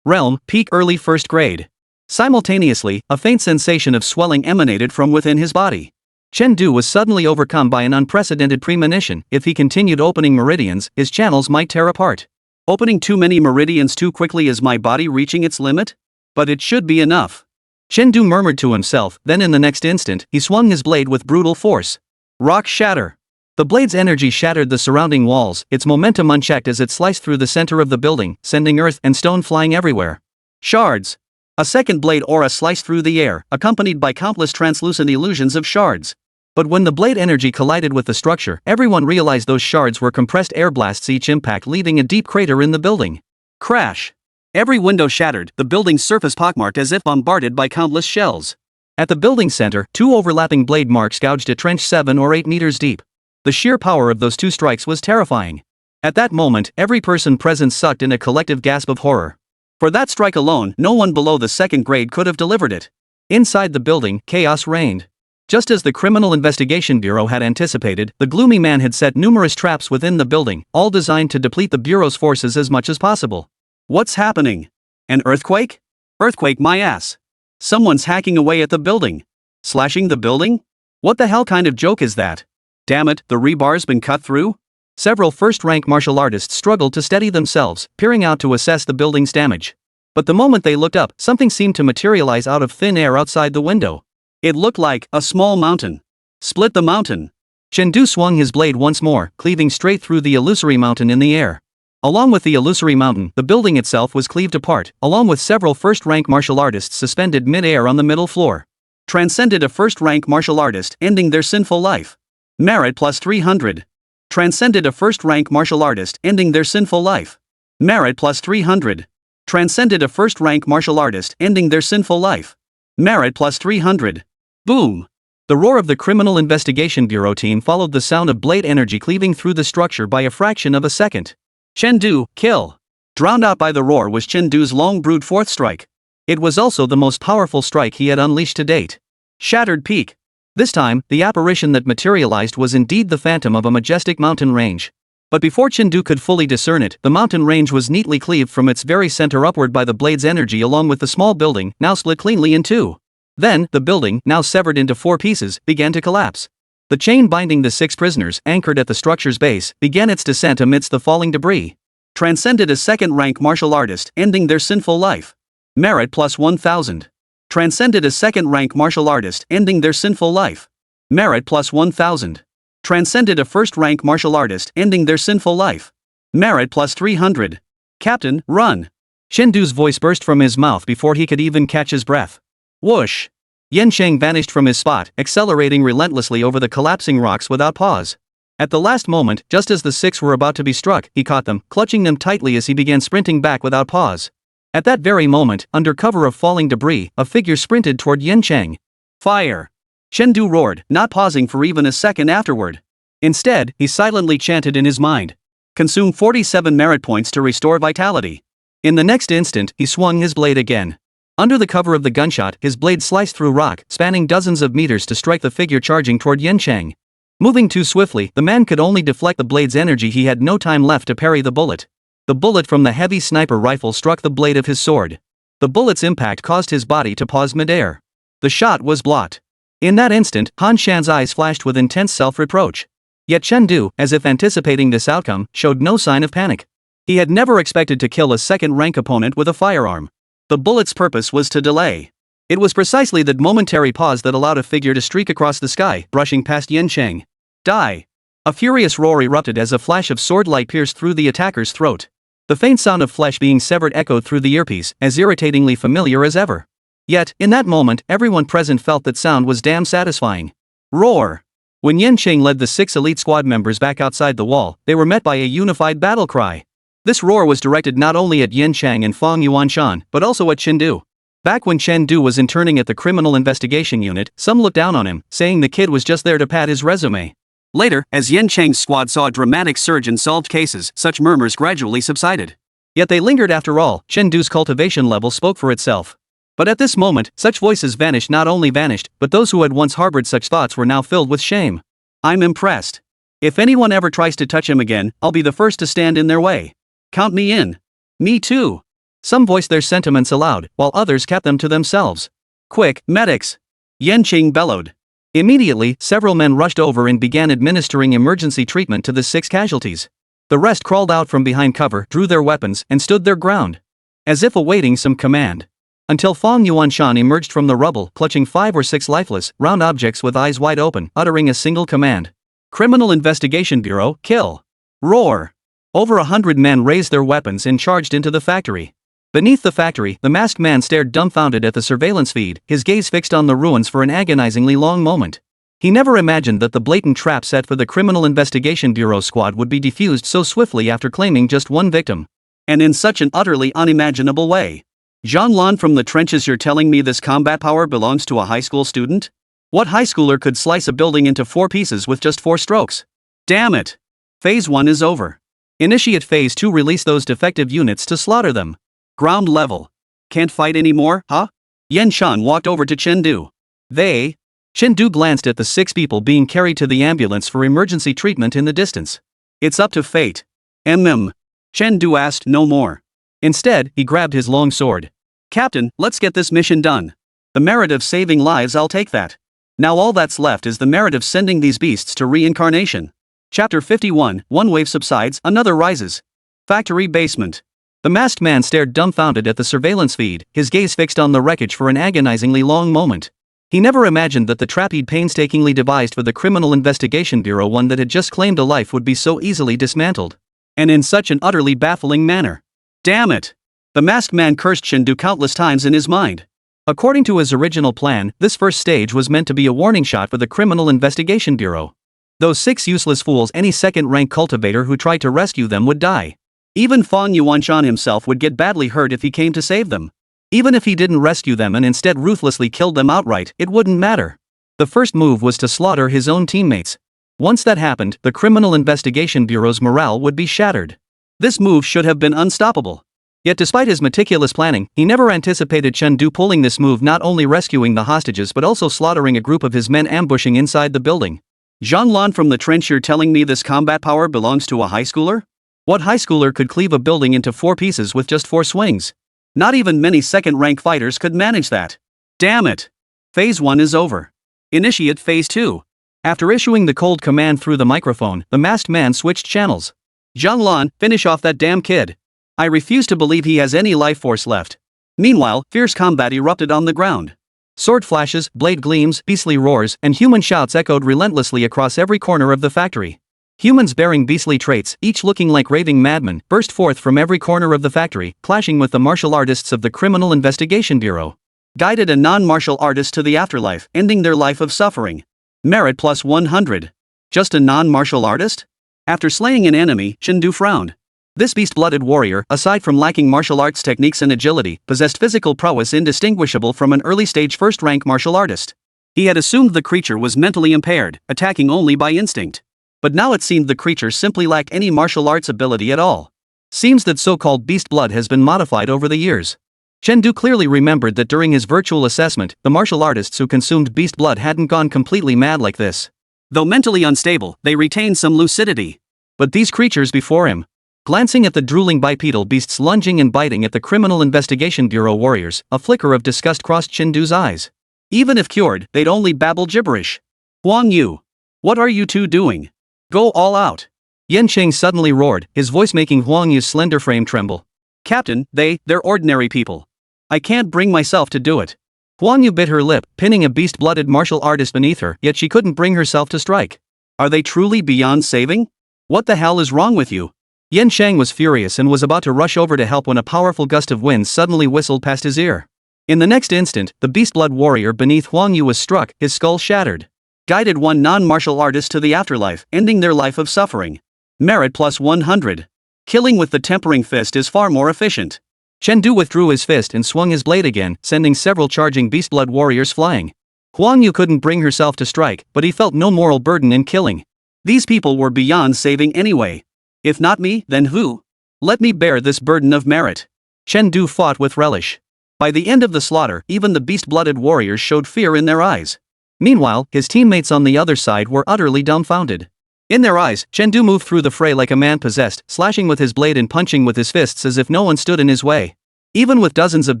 Realm, peak early first grade. Simultaneously, a faint sensation of swelling emanated from within his body. Chengdu was suddenly overcome by an unprecedented premonition. If he continued opening meridians, his channels might tear apart. Opening too many meridians too quickly, is my body reaching its limit? But it should be enough. Chen Du murmured to himself, then in the next instant, he swung his blade with brutal force. Rock shatter. The blade's energy shattered the surrounding walls, its momentum unchecked as it sliced through the center of the building, sending earth and stone flying everywhere. Shards. A second blade aura sliced through the air, accompanied by countless translucent illusions of shards. But when the blade energy collided with the structure, everyone realized those shards were compressed air blasts, each impact leaving a deep crater in the building. Crash. Every window shattered, the building's surface pockmarked as if bombarded by countless shells. At the building's center, two overlapping blade marks gouged a trench 7 or 8 meters deep. The sheer power of those two strikes was terrifying. At that moment, every person present sucked in a collective gasp of horror. For that strike alone, no one below the second grade could have delivered it. Inside the building, chaos reigned. Just as the Criminal Investigation Bureau had anticipated, the gloomy man had set numerous traps within the building, all designed to deplete the Bureau's forces as much as possible. What's happening? An earthquake? Earthquake my ass. Someone's hacking away at the building. Slashing the building? What the hell kind of joke is that? Damn it, the rebar's been cut through? Several first-rank martial artists struggled to steady themselves, peering out to assess the building's damage. But the moment they looked up, something seemed to materialize out of thin air outside the window. It looked like a small mountain. Split the mountain. Chen Du swung his blade once more, cleaving straight through the illusory mountain in the air. Along with the illusory mountain, the building itself was cleaved apart, along with several first-rank martial artists suspended mid-air on the middle floor. Transcended a first-rank martial artist, ending their sinful life. Merit plus 300. Transcended a first-rank martial artist, ending their sinful life. Merit plus 300. Transcended a first-rank martial artist, ending their sinful life. Merit plus 300. Boom. The roar of the Criminal Investigation Bureau team followed the sound of blade energy cleaving through the structure by a fraction of a second. Chen Du, kill. Drowned out by the roar was Chen Du's long-brewed fourth strike. It was also the most powerful strike he had unleashed to date. Shattered peak. This time, the apparition that materialized was indeed the phantom of a majestic mountain range. But before Chen Du could fully discern it, the mountain range was neatly cleaved from its very center upward by the blade's energy along with the small building, now split cleanly in two. Then, the building, now severed into 4 pieces, began to collapse. The chain binding the 6 prisoners, anchored at the structure's base, began its descent amidst the falling debris. Transcended a second-rank martial artist, ending their sinful life. Merit plus 1000. Transcended a second-rank martial artist, ending their sinful life. Merit plus 1000. Transcended a first-rank martial artist, ending their sinful life. Merit plus 300. Captain, run. Chen Du's voice burst from his mouth before he could even catch his breath. Whoosh. Yan Sheng vanished from his spot, accelerating relentlessly over the collapsing rocks without pause. At the last moment, just as the 6 were about to be struck, he caught them, clutching them tightly as he began sprinting back without pause. At that very moment, under cover of falling debris, a figure sprinted toward Yan Sheng. Fire! Chen Du roared, not pausing for even a second afterward. Instead, he silently chanted in his mind. Consume 47 merit points to restore vitality. In the next instant, he swung his blade again. Under the cover of the gunshot, his blade sliced through rock, spanning dozens of meters to strike the figure charging toward Yan Sheng. Moving too swiftly, the man could only deflect the blade's energy. He had no time left to parry the bullet. The bullet from the heavy sniper rifle struck the blade of his sword. The bullet's impact caused his body to pause midair. The shot was blocked. In that instant, Han Shan's eyes flashed with intense self-reproach. Yet Chen Du, as if anticipating this outcome, showed no sign of panic. He had never expected to kill a second-rank opponent with a firearm. The bullet's purpose was to delay. It was precisely that momentary pause that allowed a figure to streak across the sky, brushing past Yan Sheng. Die! A furious roar erupted as a flash of sword-light pierced through the attacker's throat. The faint sound of flesh being severed echoed through the earpiece, as irritatingly familiar as ever. Yet, in that moment, everyone present felt that sound was damn satisfying. Roar! When Yan Sheng led the 6 elite squad members back outside the wall, they were met by a unified battle cry. This roar was directed not only at Yan Sheng and Fang Yuanshan, but also at Chen Du. Back when Chen Du was interning at the Criminal Investigation Unit, some looked down on him, saying the kid was just there to pad his resume. Later, as Yan Sheng's squad saw a dramatic surge in solved cases, such murmurs gradually subsided. Yet they lingered after all. Chen Du's cultivation level spoke for itself. But at this moment, such voices not only vanished, but those who had once harbored such thoughts were now filled with shame. I'm impressed. If anyone ever tries to touch him again, I'll be the first to stand in their way. Count me in. Me too. Some voiced their sentiments aloud, while others kept them to themselves. Quick, medics! Yan Sheng bellowed. Immediately, several men rushed over and began administering emergency treatment to the 6 casualties. The rest crawled out from behind cover, drew their weapons, and stood their ground, as if awaiting some command. Until Fong Yuanshan emerged from the rubble, clutching 5 or 6 lifeless, round objects with eyes wide open, uttering a single command. Criminal Investigation Bureau, kill. Roar. Over 100 men raised their weapons and charged into the factory. Beneath the factory, the masked man stared dumbfounded at the surveillance feed, his gaze fixed on the ruins for an agonizingly long moment. He never imagined that the blatant trap set for the Criminal Investigation Bureau squad would be defused so swiftly after claiming just one victim. And in such an utterly unimaginable way. Zhang from the trenches, you're telling me this combat power belongs to a high school student? What high schooler could slice a building into 4 pieces with just 4 strokes? Damn it! Phase 1 is over. Initiate Phase 2, release those defective units to slaughter them. Ground level. Can't fight anymore, huh? Yan Shan walked over to Chen Du. Chen Du glanced at the 6 people being carried to the ambulance for emergency treatment in the distance. It's up to fate. Chen Du asked no more. Instead, he grabbed his long sword. Captain, let's get this mission done. The merit of saving lives, I'll take that. Now all that's left is the merit of sending these beasts to reincarnation. Chapter 51, one wave subsides, another rises. Factory basement. The masked man stared dumbfounded at the surveillance feed, his gaze fixed on the wreckage for an agonizingly long moment. He never imagined that the trap he'd painstakingly devised for the Criminal Investigation Bureau, one that had just claimed a life, would be so easily dismantled. And in such an utterly baffling manner. Damn it! The masked man cursed Chen Du countless times in his mind. According to his original plan, this first stage was meant to be a warning shot for the Criminal Investigation Bureau. Those 6 useless fools, any second-rank cultivator who tried to rescue them would die. Even Fong Yuanshan himself would get badly hurt if he came to save them. Even if he didn't rescue them and instead ruthlessly killed them outright, it wouldn't matter. The first move was to slaughter his own teammates. Once that happened, the Criminal Investigation Bureau's morale would be shattered. This move should have been unstoppable. Yet despite his meticulous planning, he never anticipated Chen Du pulling this move, not only rescuing the hostages but also slaughtering a group of his men ambushing inside the building. Zhang from the trench, you're telling me this combat power belongs to a high schooler? What high schooler could cleave a building into 4 pieces with just 4 swings? Not even many second-rank fighters could manage that. Damn it! Phase 1 is over. Initiate Phase 2. After issuing the cold command through the microphone, the masked man switched channels. Zhang, finish off that damn kid. I refuse to believe he has any life force left. Meanwhile, fierce combat erupted on the ground. Sword flashes, blade gleams, beastly roars, and human shouts echoed relentlessly across every corner of the factory. Humans bearing beastly traits, each looking like raving madmen, burst forth from every corner of the factory, clashing with the martial artists of the Criminal Investigation Bureau. Guided a non-martial artist to the afterlife, ending their life of suffering. Merit plus 100. Just a non-martial artist? After slaying an enemy, Chen Du frowned. This beast-blooded warrior, aside from lacking martial arts techniques and agility, possessed physical prowess indistinguishable from an early-stage first-rank martial artist. He had assumed the creature was mentally impaired, attacking only by instinct. But now it seemed the creature simply lacked any martial arts ability at all. Seems that so-called beast blood has been modified over the years. Chen Du clearly remembered that during his virtual assessment, the martial artists who consumed beast blood hadn't gone completely mad like this. Though mentally unstable, they retained some lucidity. But these creatures before him, glancing at the drooling bipedal beasts lunging and biting at the Criminal Investigation Bureau warriors, a flicker of disgust crossed Chen Du's eyes. Even if cured, they'd only babble gibberish. Huang Yu. What are you two doing? Go all out. Yan Qing suddenly roared, his voice making Huang Yu's slender frame tremble. Captain, they're ordinary people. I can't bring myself to do it. Huang Yu bit her lip, pinning a beast-blooded martial artist beneath her, yet she couldn't bring herself to strike. Are they truly beyond saving? What the hell is wrong with you? Yan Shang was furious and was about to rush over to help when a powerful gust of wind suddenly whistled past his ear. In the next instant, the beast-blood warrior beneath Huang Yu was struck, his skull shattered. Guided one non-martial artist to the afterlife, ending their life of suffering. Merit plus 100. Killing with the tempering fist is far more efficient. Chen Du withdrew his fist and swung his blade again, sending several charging beast-blood warriors flying. Huang Yu couldn't bring herself to strike, but he felt no moral burden in killing. These people were beyond saving anyway. If not me, then who? Let me bear this burden of merit. Chen Du fought with relish. By the end of the slaughter, even the beast-blooded warriors showed fear in their eyes. Meanwhile, his teammates on the other side were utterly dumbfounded. In their eyes, Chen Du moved through the fray like a man possessed, slashing with his blade and punching with his fists as if no one stood in his way. Even with dozens of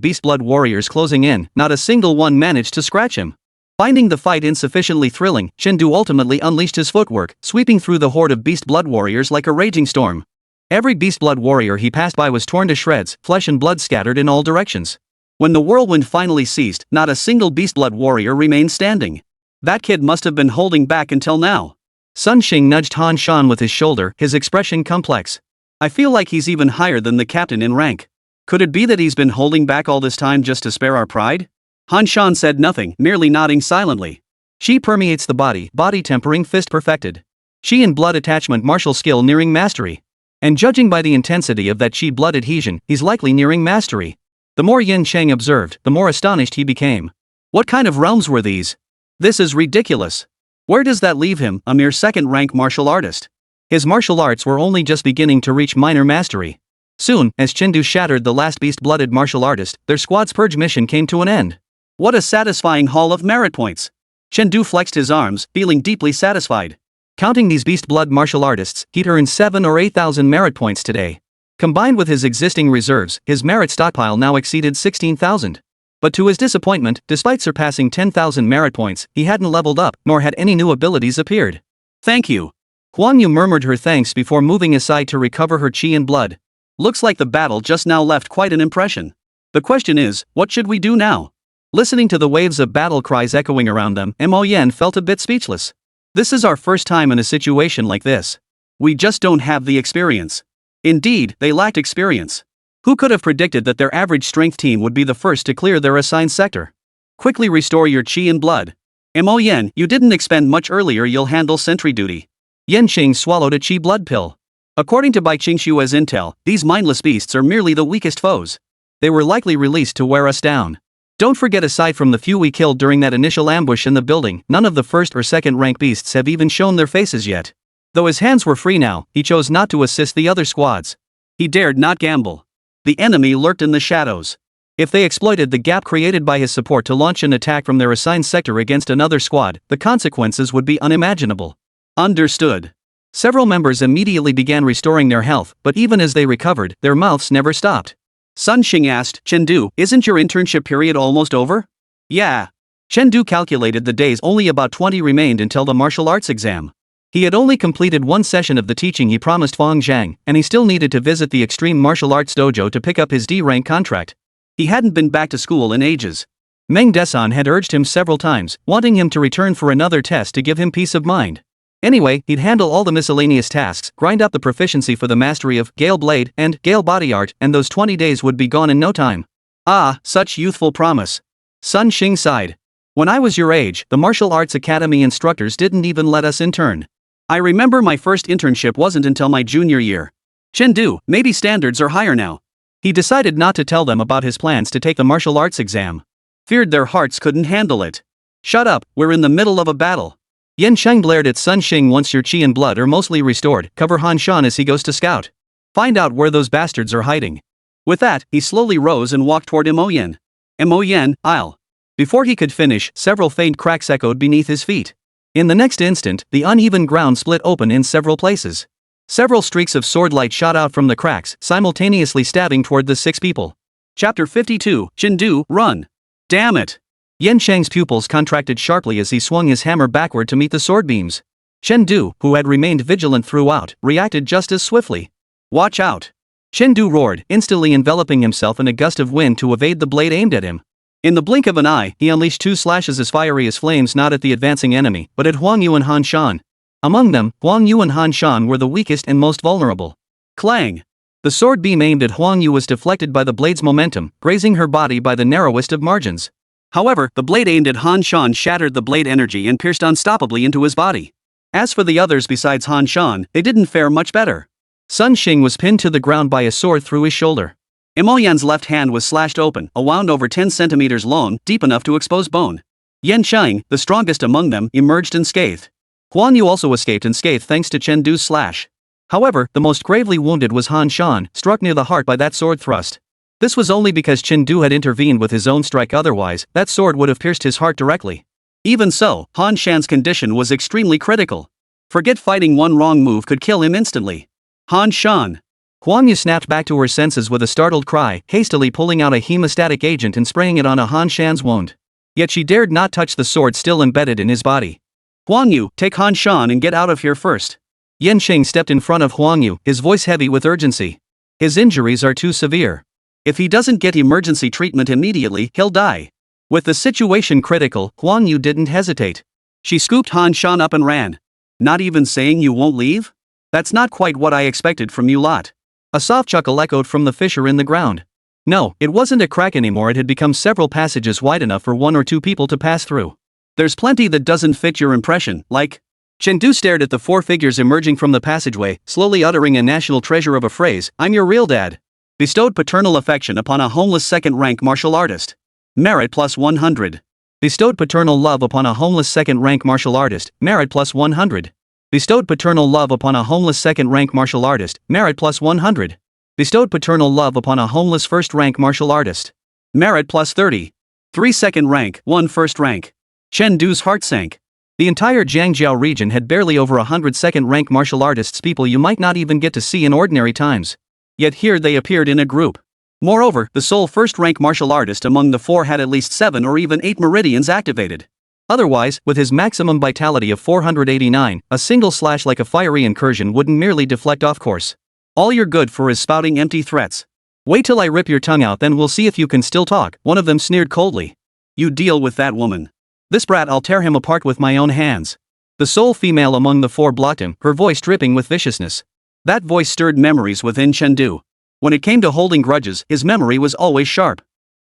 beast-blood warriors closing in, not a single one managed to scratch him. Finding the fight insufficiently thrilling, Chen Du ultimately unleashed his footwork, sweeping through the horde of beast-blood warriors like a raging storm. Every beast-blood warrior he passed by was torn to shreds, flesh and blood scattered in all directions. When the whirlwind finally ceased, not a single beast-blood warrior remained standing. That kid must have been holding back until now. Sun Xing nudged Han Shan with his shoulder, his expression complex. I feel like he's even higher than the captain in rank. Could it be that he's been holding back all this time just to spare our pride? Han Shan said nothing, merely nodding silently. Qi permeates the body tempering fist perfected. Qi and blood attachment martial skill nearing mastery. And judging by the intensity of that Qi blood adhesion, he's likely nearing mastery. The more Yin Cheng observed, the more astonished he became. What kind of realms were these? This is ridiculous. Where does that leave him, a mere second-rank martial artist? His martial arts were only just beginning to reach minor mastery. Soon, as Chengdu shattered the last beast-blooded martial artist, their squad's purge mission came to an end. What a satisfying haul of merit points. Chengdu flexed his arms, feeling deeply satisfied. Counting these beast-blood martial artists, he'd earned 7,000 or 8,000 merit points today. Combined with his existing reserves, his merit stockpile now exceeded 16,000. But to his disappointment, despite surpassing 10,000 merit points, he hadn't leveled up, nor had any new abilities appeared. Thank you. Huang Yu murmured her thanks before moving aside to recover her qi and blood. Looks like the battle just now left quite an impression. The question is, what should we do now? Listening to the waves of battle cries echoing around them, Mo Yen felt a bit speechless. This is our first time in a situation like this. We just don't have the experience. Indeed, they lacked experience. Who could have predicted that their average strength team would be the first to clear their assigned sector? Quickly restore your qi and blood. Mo Yen, you didn't expend much earlier, you'll handle sentry duty. Yen Qing swallowed a qi blood pill. According to Bai Qingshua's intel, these mindless beasts are merely the weakest foes. They were likely released to wear us down. Don't forget, aside from the few we killed during that initial ambush in the building, none of the first or second rank beasts have even shown their faces yet. Though his hands were free now, he chose not to assist the other squads. He dared not gamble. The enemy lurked in the shadows. If they exploited the gap created by his support to launch an attack from their assigned sector against another squad, the consequences would be unimaginable. Understood. Several members immediately began restoring their health, but even as they recovered, their mouths never stopped. Sun Xing asked, Chengdu, isn't your internship period almost over? Yeah. Chengdu calculated the days, only about 20 remained until the martial arts exam. He had only completed one session of the teaching he promised Fang Zhang, and he still needed to visit the Extreme Martial Arts Dojo to pick up his D-rank contract. He hadn't been back to school in ages. Meng Desan had urged him several times, wanting him to return for another test to give him peace of mind. Anyway, he'd handle all the miscellaneous tasks, grind up the proficiency for the mastery of Gale Blade and Gale Body Art, and those 20 days would be gone in no time. Ah, such youthful promise. Sun Xing sighed. When I was your age, the martial arts academy instructors didn't even let us intern. I remember my first internship wasn't until my junior year. Chengdu, maybe standards are higher now. He decided not to tell them about his plans to take the martial arts exam. Feared their hearts couldn't handle it. Shut up, we're in the middle of a battle. Yen Sheng blared at Sun Xing. Once your qi and blood are mostly restored, cover Han Shan as he goes to scout. Find out where those bastards are hiding. With that, he slowly rose and walked toward Mo Yen. Mo Yen, I'll. Before he could finish, several faint cracks echoed beneath his feet. In the next instant, the uneven ground split open in several places. Several streaks of sword light shot out from the cracks, simultaneously stabbing toward the 6 people. Chapter 52, Chengdu, run. Damn it. Yen Sheng's pupils contracted sharply as he swung his hammer backward to meet the sword beams. Chengdu, who had remained vigilant throughout, reacted just as swiftly. Watch out. Chengdu roared, instantly enveloping himself in a gust of wind to evade the blade aimed at him. In the blink of an eye, he unleashed 2 slashes as fiery as flames, not at the advancing enemy, but at Huang Yu and Han Shan. Among them, Huang Yu and Han Shan were the weakest and most vulnerable. Clang! The sword beam aimed at Huang Yu was deflected by the blade's momentum, grazing her body by the narrowest of margins. However, the blade aimed at Han Shan shattered the blade energy and pierced unstoppably into his body. As for the others besides Han Shan, they didn't fare much better. Sun Xing was pinned to the ground by a sword through his shoulder. Mo Yan's left hand was slashed open, a wound over 10 centimeters long, deep enough to expose bone. Yen Sheng, the strongest among them, emerged unscathed. Huang Yu also escaped unscathed thanks to Chengdu's slash. However, the most gravely wounded was Han Shan, struck near the heart by that sword thrust. This was only because Chengdu had intervened with his own strike, otherwise, that sword would have pierced his heart directly. Even so, Han Shan's condition was extremely critical. Forget fighting, one wrong move could kill him instantly. Han Shan. Huang Yu snapped back to her senses with a startled cry, hastily pulling out a hemostatic agent and spraying it on a Han Shan's wound. Yet she dared not touch the sword still embedded in his body. Huang Yu, take Han Shan and get out of here first. Yen Sheng stepped in front of Huang Yu, his voice heavy with urgency. His injuries are too severe. If he doesn't get emergency treatment immediately, he'll die. With the situation critical, Huang Yu didn't hesitate. She scooped Han Shan up and ran. Not even saying you won't leave? That's not quite what I expected from you lot. A soft chuckle echoed from the fissure in the ground. No, it wasn't a crack anymore, it had become several passages wide enough for 1 or 2 people to pass through. There's plenty that doesn't fit your impression, like... Chengdu stared at the 4 figures emerging from the passageway, slowly uttering a national treasure of a phrase, I'm your real dad. Bestowed paternal affection upon a homeless second-rank martial artist. Merit plus 100. Bestowed paternal love upon a homeless second-rank martial artist, merit plus 100. Bestowed paternal love upon a homeless second-rank martial artist, merit plus 100. Bestowed paternal love upon a homeless first-rank martial artist. Merit plus 30. 3 second rank, 1 first rank. Chengdu's heart sank. The entire Jiangjiao region had barely over 100 second-rank martial artists, people you might not even get to see in ordinary times. Yet here they appeared in a group. Moreover, the sole first-rank martial artist among the 4 had at least 7 or even 8 meridians activated. Otherwise, with his maximum vitality of 489, a single slash like a fiery incursion wouldn't merely deflect off course. All you're good for is spouting empty threats. Wait till I rip your tongue out, then we'll see if you can still talk, one of them sneered coldly. You deal with that woman. This brat, I'll tear him apart with my own hands. The sole female among the 4 blocked him, her voice dripping with viciousness. That voice stirred memories within Chengdu. When it came to holding grudges, his memory was always sharp.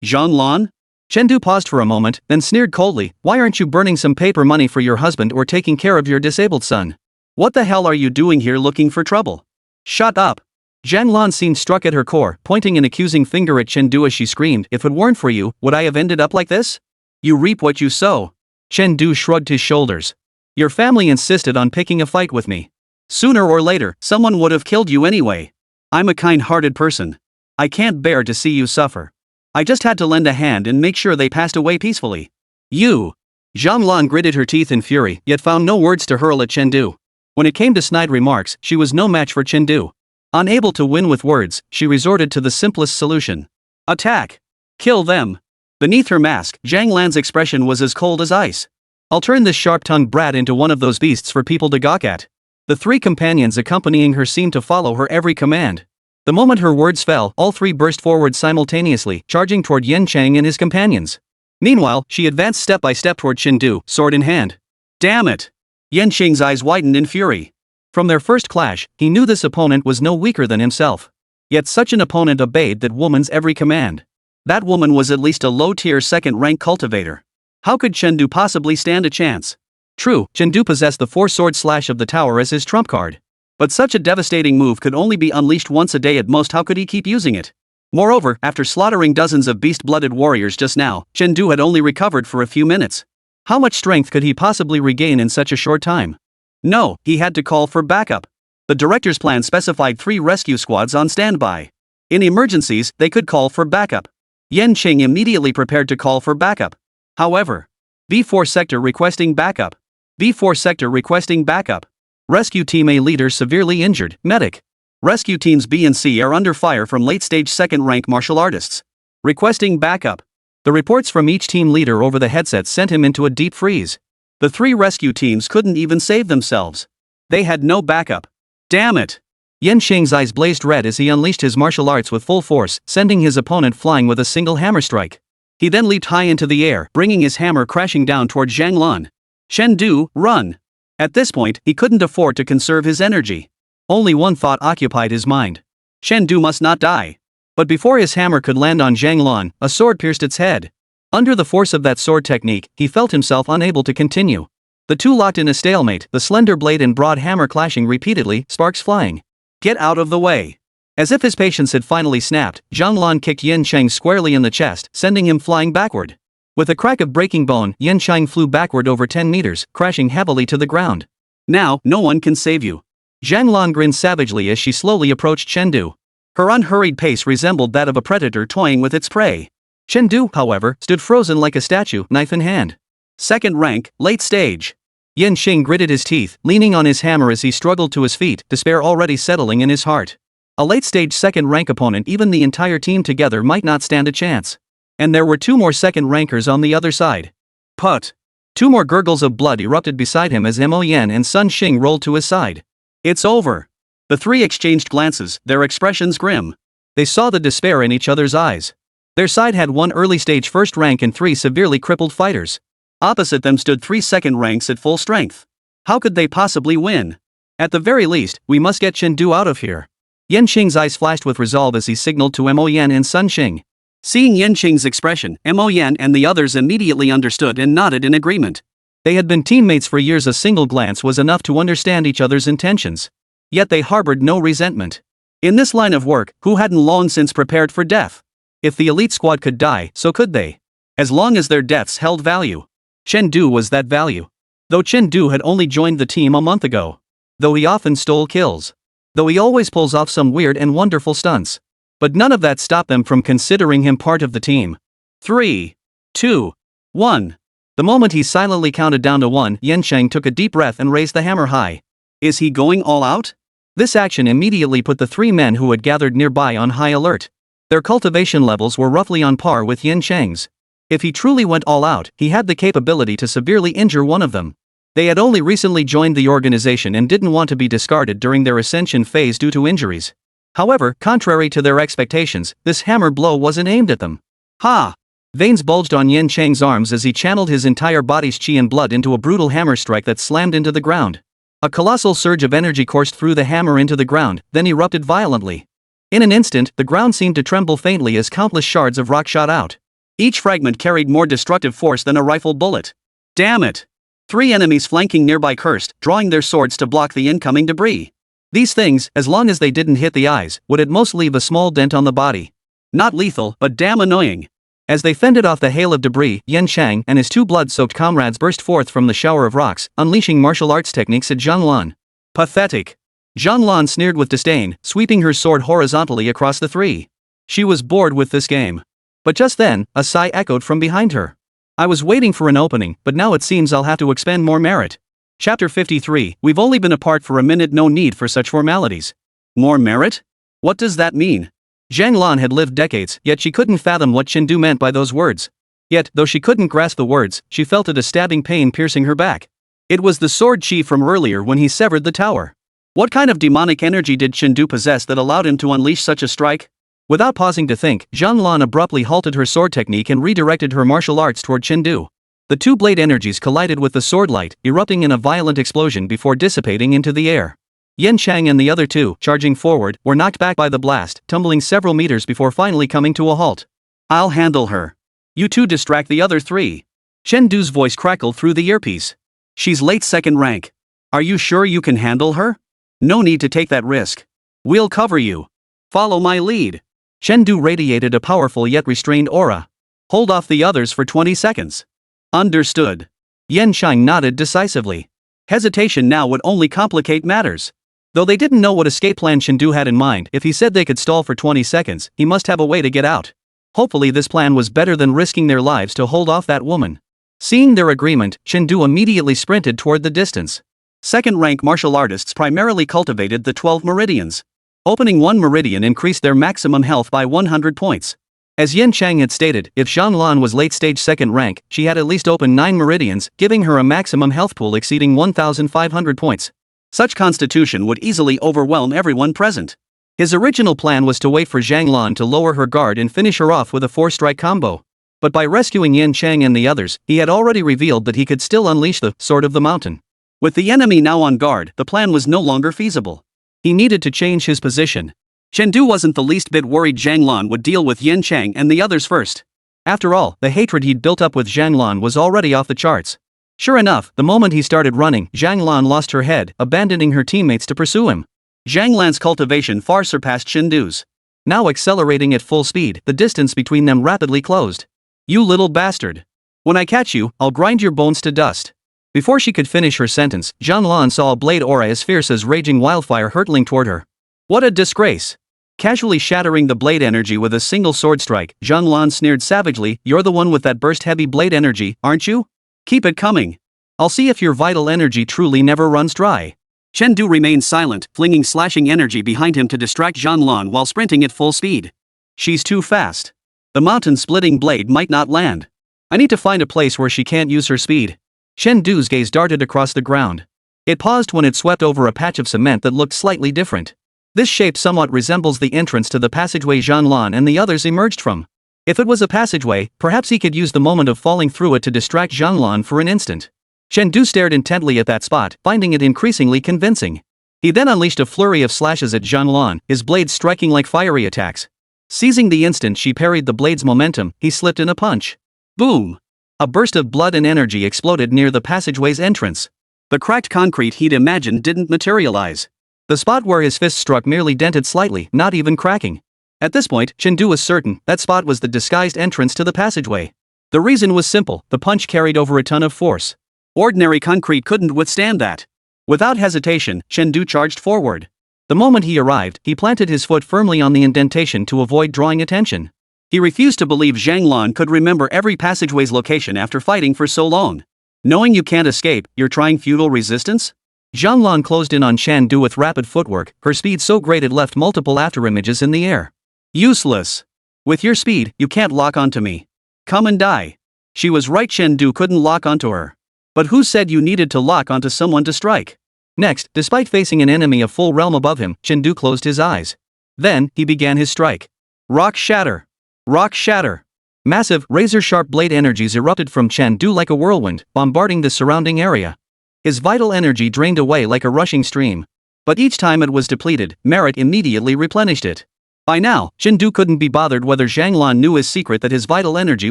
Zhang Lan? Chengdu paused for a moment, then sneered coldly, why aren't you burning some paper money for your husband or taking care of your disabled son? What the hell are you doing here looking for trouble? Shut up. Zhang Lan seemed struck at her core, pointing an accusing finger at Chengdu as she screamed, if it weren't for you, would I have ended up like this? You reap what you sow. Chengdu shrugged his shoulders. Your family insisted on picking a fight with me. Sooner or later, someone would have killed you anyway. I'm a kind-hearted person. I can't bear to see you suffer. I just had to lend a hand and make sure they passed away peacefully. You! Zhang Lan gritted her teeth in fury, yet found no words to hurl at Chengdu. When it came to snide remarks, she was no match for Chengdu. Unable to win with words, she resorted to the simplest solution. Attack! Kill them! Beneath her mask, Zhang Lan's expression was as cold as ice. I'll turn this sharp-tongued brat into one of those beasts for people to gawk at. The 3 companions accompanying her seemed to follow her every command. The moment her words fell, all 3 burst forward simultaneously, charging toward Yan Cheng and his companions. Meanwhile, she advanced step by step toward Chengdu, sword in hand. Damn it! Yan Cheng's eyes widened in fury. From their first clash, he knew this opponent was no weaker than himself. Yet such an opponent obeyed that woman's every command. That woman was at least a low-tier second-rank cultivator. How could Chengdu possibly stand a chance? True, Chengdu possessed the 4-sword slash of the tower as his trump card. But such a devastating move could only be unleashed once a day at most. How could he keep using it? Moreover, after slaughtering dozens of beast-blooded warriors just now, Chengdu had only recovered for a few minutes. How much strength could he possibly regain in such a short time? No, he had to call for backup. The director's plan specified 3 rescue squads on standby. In emergencies, they could call for backup. Yan Cheng immediately prepared to call for backup. However, B4 sector requesting backup. B4 sector requesting backup. Rescue Team A leader severely injured, medic. Rescue Teams B and C are under fire from late-stage second-rank martial artists. Requesting backup. The reports from each team leader over the headset sent him into a deep freeze. The 3 rescue teams couldn't even save themselves. They had no backup. Damn it! Yan Cheng's eyes blazed red as he unleashed his martial arts with full force, sending his opponent flying with a single hammer strike. He then leaped high into the air, bringing his hammer crashing down toward Zhang Lan. Chengdu, run! At this point, he couldn't afford to conserve his energy. Only one thought occupied his mind. Chengdu must not die. But before his hammer could land on Zhang Lan, a sword pierced its head. Under the force of that sword technique, he felt himself unable to continue. The 2 locked in a stalemate, the slender blade and broad hammer clashing repeatedly, sparks flying. Get out of the way! As if his patience had finally snapped, Zhang Lan kicked Yan Cheng squarely in the chest, sending him flying backward. With a crack of breaking bone, Yan Cheng flew backward over 10 meters, crashing heavily to the ground. Now, no one can save you. Zhang Lan grinned savagely as she slowly approached Chengdu. Her unhurried pace resembled that of a predator toying with its prey. Chengdu, however, stood frozen like a statue, knife in hand. Second rank, late stage. Yan Cheng gritted his teeth, leaning on his hammer as he struggled to his feet, despair already settling in his heart. A late-stage second-rank opponent, even the entire team together might not stand a chance. And there were 2 more second-rankers on the other side. Put! 2 more gurgles of blood erupted beside him as Mo Yan and Sun Xing rolled to his side. It's over. The 3 exchanged glances, their expressions grim. They saw the despair in each other's eyes. Their side had 1 early-stage first rank and 3 severely crippled fighters. Opposite them stood 3 second ranks at full strength. How could they possibly win? At the very least, we must get Chen Du out of here. Yan Qing's eyes flashed with resolve as he signaled to Mo Yan and Sun Qing. Seeing Yan Qing's expression, Mo Yan and the others immediately understood and nodded in agreement. They had been teammates for years. A single glance was enough to understand each other's intentions. Yet they harbored no resentment. In this line of work, who hadn't long since prepared for death? If the elite squad could die, so could they. As long as their deaths held value. Chen Du was that value. Though Chen Du had only joined the team a month ago. Though he often stole kills. Though he always pulls off some weird and wonderful stunts. But none of that stopped them from considering him part of the team. 3, 2, 1. The moment he silently counted down to 1, Yan Sheng took a deep breath and raised the hammer high. Is he going all out? This action immediately put the 3 men who had gathered nearby on high alert. Their cultivation levels were roughly on par with Yan Sheng's. If he truly went all out, he had the capability to severely injure one of them. They had only recently joined the organization and didn't want to be discarded during their ascension phase due to injuries. However, contrary to their expectations, this hammer blow wasn't aimed at them. Ha! Veins bulged on Yan Cheng's arms as he channeled his entire body's chi and blood into a brutal hammer strike that slammed into the ground. A colossal surge of energy coursed through the hammer into the ground, then erupted violently. In an instant, the ground seemed to tremble faintly as countless shards of rock shot out. Each fragment carried more destructive force than a rifle bullet. Damn it! 3 enemies flanking nearby cursed, drawing their swords to block the incoming debris. These things, as long as they didn't hit the eyes, would at most leave a small dent on the body. Not lethal, but damn annoying. As they fended off the hail of debris, Yan Shang and his 2 blood-soaked comrades burst forth from the shower of rocks, unleashing martial arts techniques at Zhang Lan. Pathetic. Zhang Lan sneered with disdain, sweeping her sword horizontally across the 3. She was bored with this game. But just then, a sigh echoed from behind her. I was waiting for an opening, but now it seems I'll have to expend more merit. Chapter 53, we've only been apart for a minute, no need for such formalities. More merit? What does that mean? Zhang Lan had lived decades, yet she couldn't fathom what Chen Du meant by those words. Yet, though she couldn't grasp the words, she felt a stabbing pain piercing her back. It was the sword chi from earlier when he severed the tower. What kind of demonic energy did Chen Du possess that allowed him to unleash such a strike? Without pausing to think, Zhang Lan abruptly halted her sword technique and redirected her martial arts toward Chen Du. The 2 blade energies collided with the sword light, erupting in a violent explosion before dissipating into the air. Yan Chang and the other 2, charging forward, were knocked back by the blast, tumbling several meters before finally coming to a halt. I'll handle her. You 2 distract the other 3. Chen Du's voice crackled through the earpiece. She's late 2nd rank. Are you sure you can handle her? No need to take that risk. We'll cover you. Follow my lead. Chen Du radiated a powerful yet restrained aura. Hold off the others for 20 seconds. Understood. Yan Shang nodded decisively. Hesitation now would only complicate matters. Though they didn't know what escape plan Chen Du had in mind, if he said they could stall for 20 seconds, he must have a way to get out. Hopefully this plan was better than risking their lives to hold off that woman. Seeing their agreement, Chen Du immediately sprinted toward the distance. 2nd-rank martial artists primarily cultivated the 12 meridians. Opening 1 meridian increased their maximum health by 100 points. As Yan Chang had stated, if Zhang Lan was late-stage 2nd rank, she had at least opened 9 meridians, giving her a maximum health pool exceeding 1,500 points. Such constitution would easily overwhelm everyone present. His original plan was to wait for Zhang Lan to lower her guard and finish her off with a 4-strike combo. But by rescuing Yan Chang and the others, he had already revealed that he could still unleash the Sword of the Mountain. With the enemy now on guard, the plan was no longer feasible. He needed to change his position. Chen Du wasn't the least bit worried Zhang Lan would deal with Yan Chang and the others first. After all, the hatred he'd built up with Zhang Lan was already off the charts. Sure enough, the moment he started running, Zhang Lan lost her head, abandoning her teammates to pursue him. Zhang Lan's cultivation far surpassed Chen Du's. Now accelerating at full speed, the distance between them rapidly closed. You little bastard. When I catch you, I'll grind your bones to dust. Before she could finish her sentence, Zhang Lan saw a blade aura as fierce as raging wildfire hurtling toward her. What a disgrace! Casually shattering the blade energy with a single sword strike, Zhang Lan sneered savagely, you're the one with that burst-heavy blade energy, aren't you? Keep it coming. I'll see if your vital energy truly never runs dry. Chen Du remained silent, flinging slashing energy behind him to distract Zhang Lan while sprinting at full speed. She's too fast. The mountain-splitting blade might not land. I need to find a place where she can't use her speed. Chen Du's gaze darted across the ground. It paused when it swept over a patch of cement that looked slightly different. This shape somewhat resembles the entrance to the passageway Zhanlan and the others emerged from. If it was a passageway, perhaps he could use the moment of falling through it to distract Zhanlan for an instant. Chen Du stared intently at that spot, finding it increasingly convincing. He then unleashed a flurry of slashes at Zhanlan, his blades striking like fiery attacks. Seizing the instant she parried the blade's momentum, he slipped in a punch. Boom! A burst of blood and energy exploded near the passageway's entrance. The cracked concrete he'd imagined didn't materialize. The spot where his fist struck merely dented slightly, not even cracking. At this point, Chen Du was certain that spot was the disguised entrance to the passageway. The reason was simple: the punch carried over a ton of force. Ordinary concrete couldn't withstand that. Without hesitation, Chen Du charged forward. The moment he arrived, he planted his foot firmly on the indentation to avoid drawing attention. He refused to believe Zhanlan could remember every passageway's location after fighting for so long. Knowing you can't escape, you're trying futile resistance? Zhanlan closed in on Chen Du with rapid footwork, her speed so great it left multiple afterimages in the air. Useless. With your speed, you can't lock onto me. Come and die. She was right, Chen Du couldn't lock onto her. But who said you needed to lock onto someone to strike? Next, despite facing an enemy a full realm above him, Chen Du closed his eyes. Then, he began his strike. Rock shatter. Rock shatter. Massive, razor-sharp blade energies erupted from Chen Du like a whirlwind, bombarding the surrounding area. His vital energy drained away like a rushing stream. But each time it was depleted, merit immediately replenished it. By now, Chen Du couldn't be bothered whether Zhanlan knew his secret that his vital energy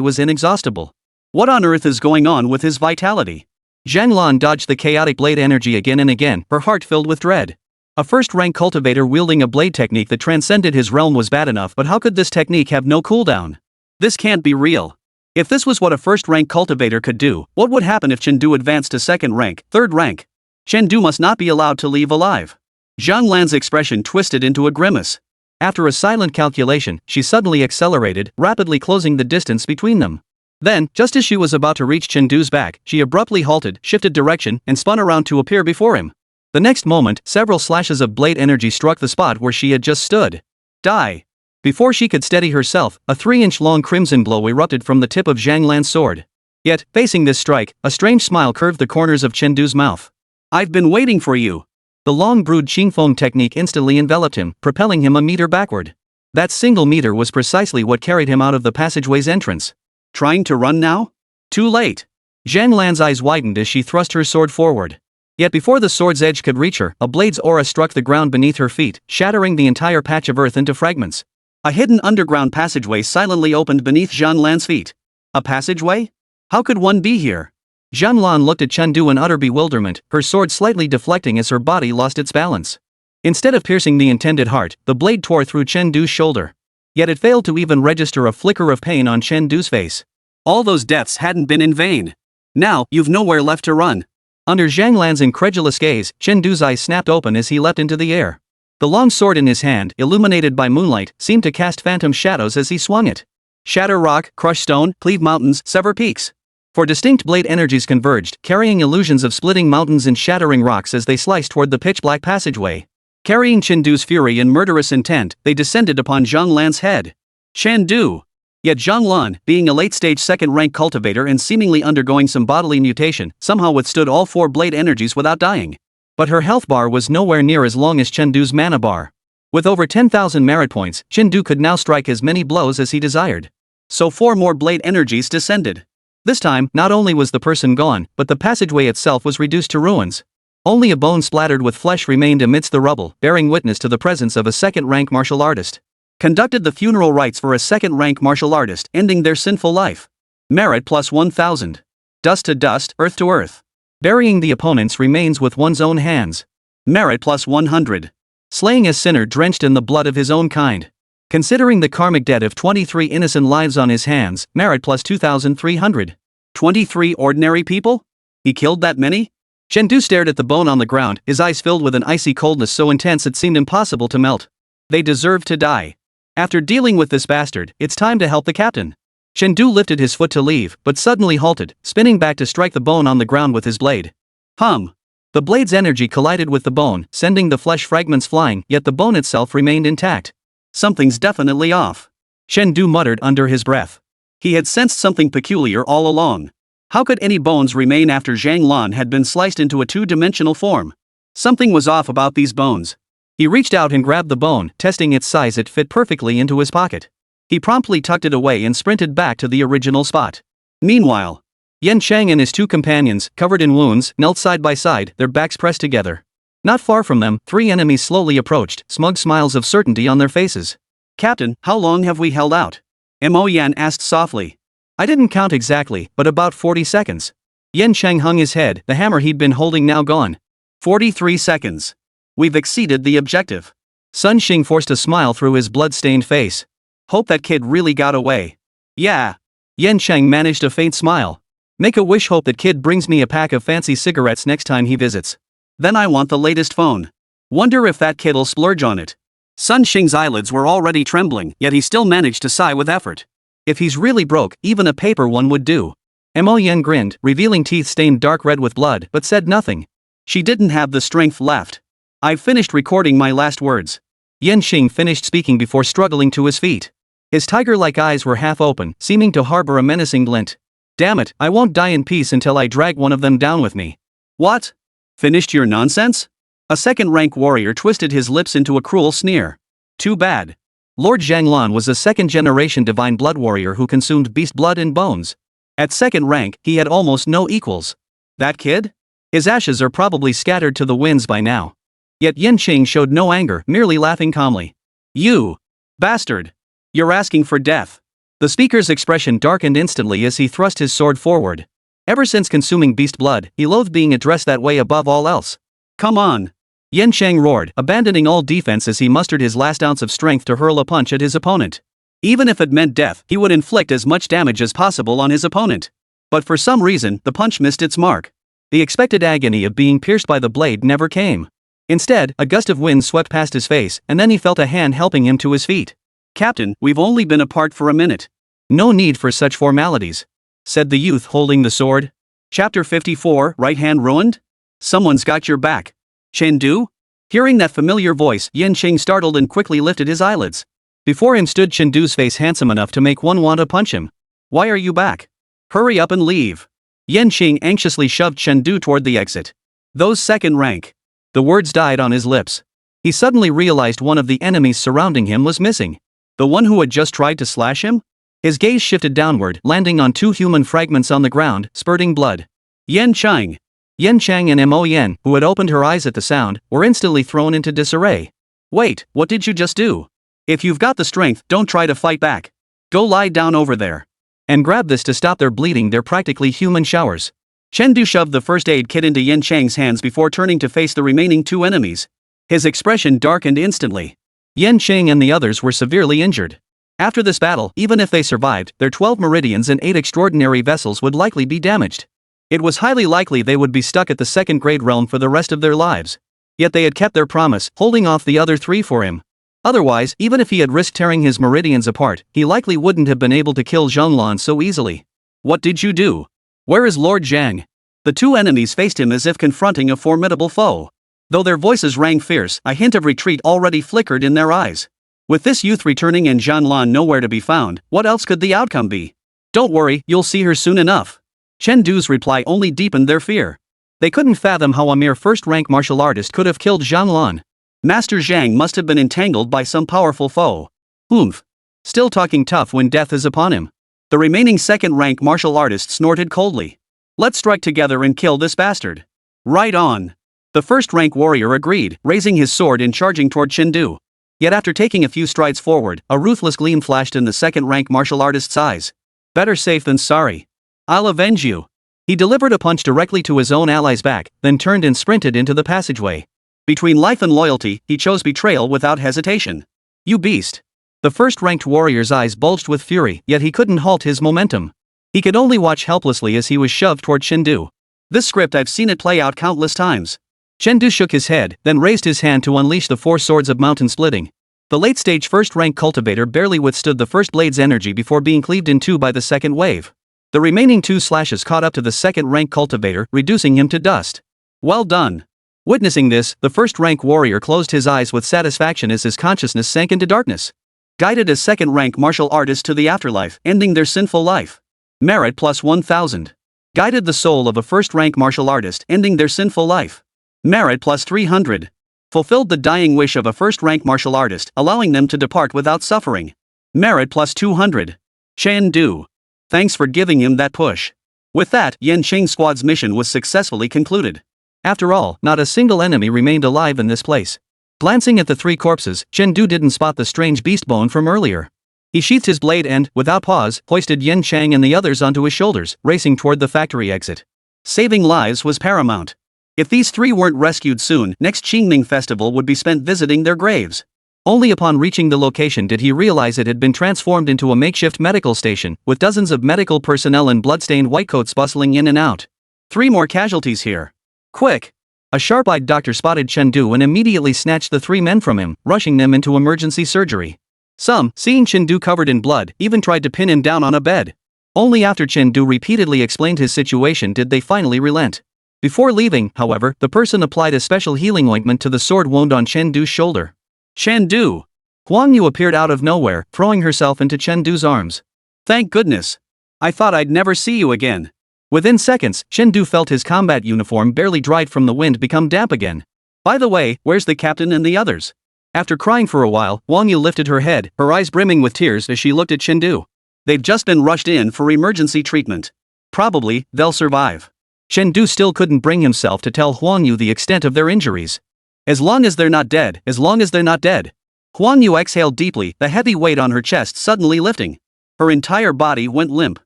was inexhaustible. What on earth is going on with his vitality? Zhanlan dodged the chaotic blade energy again and again, her heart filled with dread. A first-rank cultivator wielding a blade technique that transcended his realm was bad enough, but how could this technique have no cooldown? This can't be real. If this was what a first-rank cultivator could do, what would happen if Chen Du advanced to second rank, third rank? Chen Du must not be allowed to leave alive. Zhanglan's expression twisted into a grimace. After a silent calculation, she suddenly accelerated, rapidly closing the distance between them. Then, just as she was about to reach Chen Du's back, she abruptly halted, shifted direction, and spun around to appear before him. The next moment, several slashes of blade energy struck the spot where she had just stood. Die! Before she could steady herself, a 3-inch-long crimson blow erupted from the tip of Zhanglan's sword. Yet, facing this strike, a strange smile curved the corners of Chen Du's mouth. I've been waiting for you. The long-brewed Qingfeng technique instantly enveloped him, propelling him a meter backward. That single meter was precisely what carried him out of the passageway's entrance. Trying to run now? Too late. Zhanglan's eyes widened as she thrust her sword forward. Yet before the sword's edge could reach her, a blade's aura struck the ground beneath her feet, shattering the entire patch of earth into fragments. A hidden underground passageway silently opened beneath Zhanlan's feet. A passageway? How could one be here? Zhanlan looked at Chen Du in utter bewilderment, her sword slightly deflecting as her body lost its balance. Instead of piercing the intended heart, the blade tore through Chen Du's shoulder. Yet it failed to even register a flicker of pain on Chen Du's face. All those deaths hadn't been in vain. Now, you've nowhere left to run. Under Zhanglan's incredulous gaze, Chen Du's eyes snapped open as he leapt into the air. The long sword in his hand, illuminated by moonlight, seemed to cast phantom shadows as he swung it. Shatter rock, crush stone, cleave mountains, sever peaks. Four distinct blade energies converged, carrying illusions of splitting mountains and shattering rocks as they sliced toward the pitch-black passageway. Carrying Chen Du's fury and murderous intent, they descended upon Zhanglan's head. Chen Du! Yet Zhanglan, being a late-stage second-rank cultivator and seemingly undergoing some bodily mutation, somehow withstood all four blade energies without dying. But her health bar was nowhere near as long as Chen Du's mana bar. With over 10,000 merit points, Chen Du could now strike as many blows as he desired. So 4 more blade energies descended. This time, not only was the person gone, but the passageway itself was reduced to ruins. Only a bone splattered with flesh remained amidst the rubble, bearing witness to the presence of a second-rank martial artist. Conducted the funeral rites for a second-rank martial artist, ending their sinful life. Merit plus 1,000. Dust to dust, earth to earth. Burying the opponent's remains with one's own hands. Merit plus 100. Slaying a sinner drenched in the blood of his own kind. Considering the karmic debt of 23 innocent lives on his hands, merit plus 2,300. 23 ordinary people? He killed that many? Chen Du stared at the bone on the ground, his eyes filled with an icy coldness so intense it seemed impossible to melt. They deserve to die. After dealing with this bastard, it's time to help the captain. Chen Du lifted his foot to leave, but suddenly halted, spinning back to strike the bone on the ground with his blade. Hum. The blade's energy collided with the bone, sending the flesh fragments flying, yet the bone itself remained intact. Something's definitely off. Chen Du muttered under his breath. He had sensed something peculiar all along. How could any bones remain after Zhanglan had been sliced into a two-dimensional form? Something was off about these bones. He reached out and grabbed the bone, testing its size. It fit perfectly into his pocket. He promptly tucked it away and sprinted back to the original spot. Meanwhile, Yen Chang and his two companions, covered in wounds, knelt side by side, their backs pressed together. Not far from them, three enemies slowly approached, smug smiles of certainty on their faces. "Captain, how long have we held out?" Mo Yan asked softly. "I didn't count exactly, but about 40 seconds. Yen Chang hung his head, the hammer he'd been holding now gone. 43 seconds. We've exceeded the objective. Sun Xing forced a smile through his blood-stained face. Hope that kid really got away. Yeah. Yen Chang managed a faint smile. Make a wish, hope that kid brings me a pack of fancy cigarettes next time he visits. Then I want the latest phone. Wonder if that kid'll splurge on it. Sun Xing's eyelids were already trembling, yet he still managed to sigh with effort. If he's really broke, even a paper one would do. Mo Yen grinned, revealing teeth stained dark red with blood, but said nothing. She didn't have the strength left. I've finished recording my last words. Yen Xing finished speaking before struggling to his feet. His tiger-like eyes were half open, seeming to harbor a menacing glint. Damn it, I won't die in peace until I drag one of them down with me. What? Finished your nonsense? A second-rank warrior twisted his lips into a cruel sneer. Too bad. Lord Zhanglan was a second-generation divine blood warrior who consumed beast blood and bones. At second rank, he had almost no equals. That kid? His ashes are probably scattered to the winds by now. Yet Yen Qing showed no anger, merely laughing calmly. You bastard! You're asking for death. The speaker's expression darkened instantly as he thrust his sword forward. Ever since consuming beast blood, he loathed being addressed that way above all else. Come on! Yen Chang roared, abandoning all defense as he mustered his last ounce of strength to hurl a punch at his opponent. Even if it meant death, he would inflict as much damage as possible on his opponent. But for some reason, the punch missed its mark. The expected agony of being pierced by the blade never came. Instead, a gust of wind swept past his face, and then he felt a hand helping him to his feet. Captain, we've only been apart for a minute. No need for such formalities, said the youth holding the sword. Chapter 54, Right Hand Ruined? Someone's got your back. Chen Du? Hearing that familiar voice, Yen Qing startled and quickly lifted his eyelids. Before him stood Chen Du's face, handsome enough to make one want to punch him. Why are you back? Hurry up and leave. Yen Qing anxiously shoved Chen Du toward the exit. Those second rank. The words died on his lips. He suddenly realized one of the enemies surrounding him was missing. The one who had just tried to slash him? His gaze shifted downward, landing on two human fragments on the ground, spurting blood. Yen Chang. Yen Chang and Mo Yen, who had opened her eyes at the sound, were instantly thrown into disarray. Wait, what did you just do? If you've got the strength, don't try to fight back. Go lie down over there. And grab this to stop their bleeding. They're practically human showers. Chen Du shoved the first aid kit into Yen Chang's hands before turning to face the remaining two enemies. His expression darkened instantly. Yen Chang and the others were severely injured. After this battle, even if they survived, their 12 meridians and 8 extraordinary vessels would likely be damaged. It was highly likely they would be stuck at the second-grade realm for the rest of their lives. Yet they had kept their promise, holding off the other three for him. Otherwise, even if he had risked tearing his meridians apart, he likely wouldn't have been able to kill Zhanglan so easily. What did you do? Where is Lord Zhang? The two enemies faced him as if confronting a formidable foe. Though their voices rang fierce, a hint of retreat already flickered in their eyes. With this youth returning and Zhanglan nowhere to be found, what else could the outcome be? Don't worry, you'll see her soon enough. Chen Du's reply only deepened their fear. They couldn't fathom how a mere first-rank martial artist could have killed Zhanglan. Master Zhang must have been entangled by some powerful foe. Oomph. Still talking tough when death is upon him. The remaining second-rank martial artist snorted coldly. Let's strike together and kill this bastard. Right on. The first-rank warrior agreed, raising his sword and charging toward Chen Du. Yet after taking a few strides forward, a ruthless gleam flashed in the second-rank martial artist's eyes. Better safe than sorry. I'll avenge you. He delivered a punch directly to his own ally's back, then turned and sprinted into the passageway. Between life and loyalty, he chose betrayal without hesitation. You beast. The first-ranked warrior's eyes bulged with fury, yet he couldn't halt his momentum. He could only watch helplessly as he was shoved toward Chen Du. This script, I've seen it play out countless times. Chen Du shook his head, then raised his hand to unleash the 4 swords of mountain splitting. The late-stage first-rank cultivator barely withstood the first blade's energy before being cleaved in two by the second wave. The remaining 2 slashes caught up to the second-rank cultivator, reducing him to dust. Well done. Witnessing this, the first-rank warrior closed his eyes with satisfaction as his consciousness sank into darkness. Guided as second-rank martial artists to the afterlife, ending their sinful life. Merit plus 1000. Guided the soul of a first-rank martial artist, ending their sinful life. Merit plus 300. Fulfilled the dying wish of a first-rank martial artist, allowing them to depart without suffering. Merit plus 200. Chen Du. Thanks for giving him that push. With that, Yan Qing squad's mission was successfully concluded. After all, not a single enemy remained alive in this place. Glancing at the 3 corpses, Chen Du didn't spot the strange beast bone from earlier. He sheathed his blade and, without pause, hoisted Yen Chang and the others onto his shoulders, racing toward the factory exit. Saving lives was paramount. If these 3 weren't rescued soon, next Qingming festival would be spent visiting their graves. Only upon reaching the location did he realize it had been transformed into a makeshift medical station, with dozens of medical personnel in bloodstained whitecoats bustling in and out. 3 more casualties here. Quick! A sharp-eyed doctor spotted Chen Du and immediately snatched the 3 men from him, rushing them into emergency surgery. Some, seeing Chen Du covered in blood, even tried to pin him down on a bed. Only after Chen Du repeatedly explained his situation did they finally relent. Before leaving, however, the person applied a special healing ointment to the sword wound on Chen Du's shoulder. Chen Du! Huang Yu appeared out of nowhere, throwing herself into Chen Du's arms. Thank goodness! I thought I'd never see you again. Within seconds, Chen Du felt his combat uniform barely dried from the wind become damp again. By the way, where's the captain and the others? After crying for a while, Huang Yu lifted her head, her eyes brimming with tears as she looked at Chen Du. They've just been rushed in for emergency treatment. Probably, they'll survive. Chen Du still couldn't bring himself to tell Huang Yu the extent of their injuries. As long as they're not dead, as long as they're not dead. Huang Yu exhaled deeply, the heavy weight on her chest suddenly lifting. Her entire body went limp.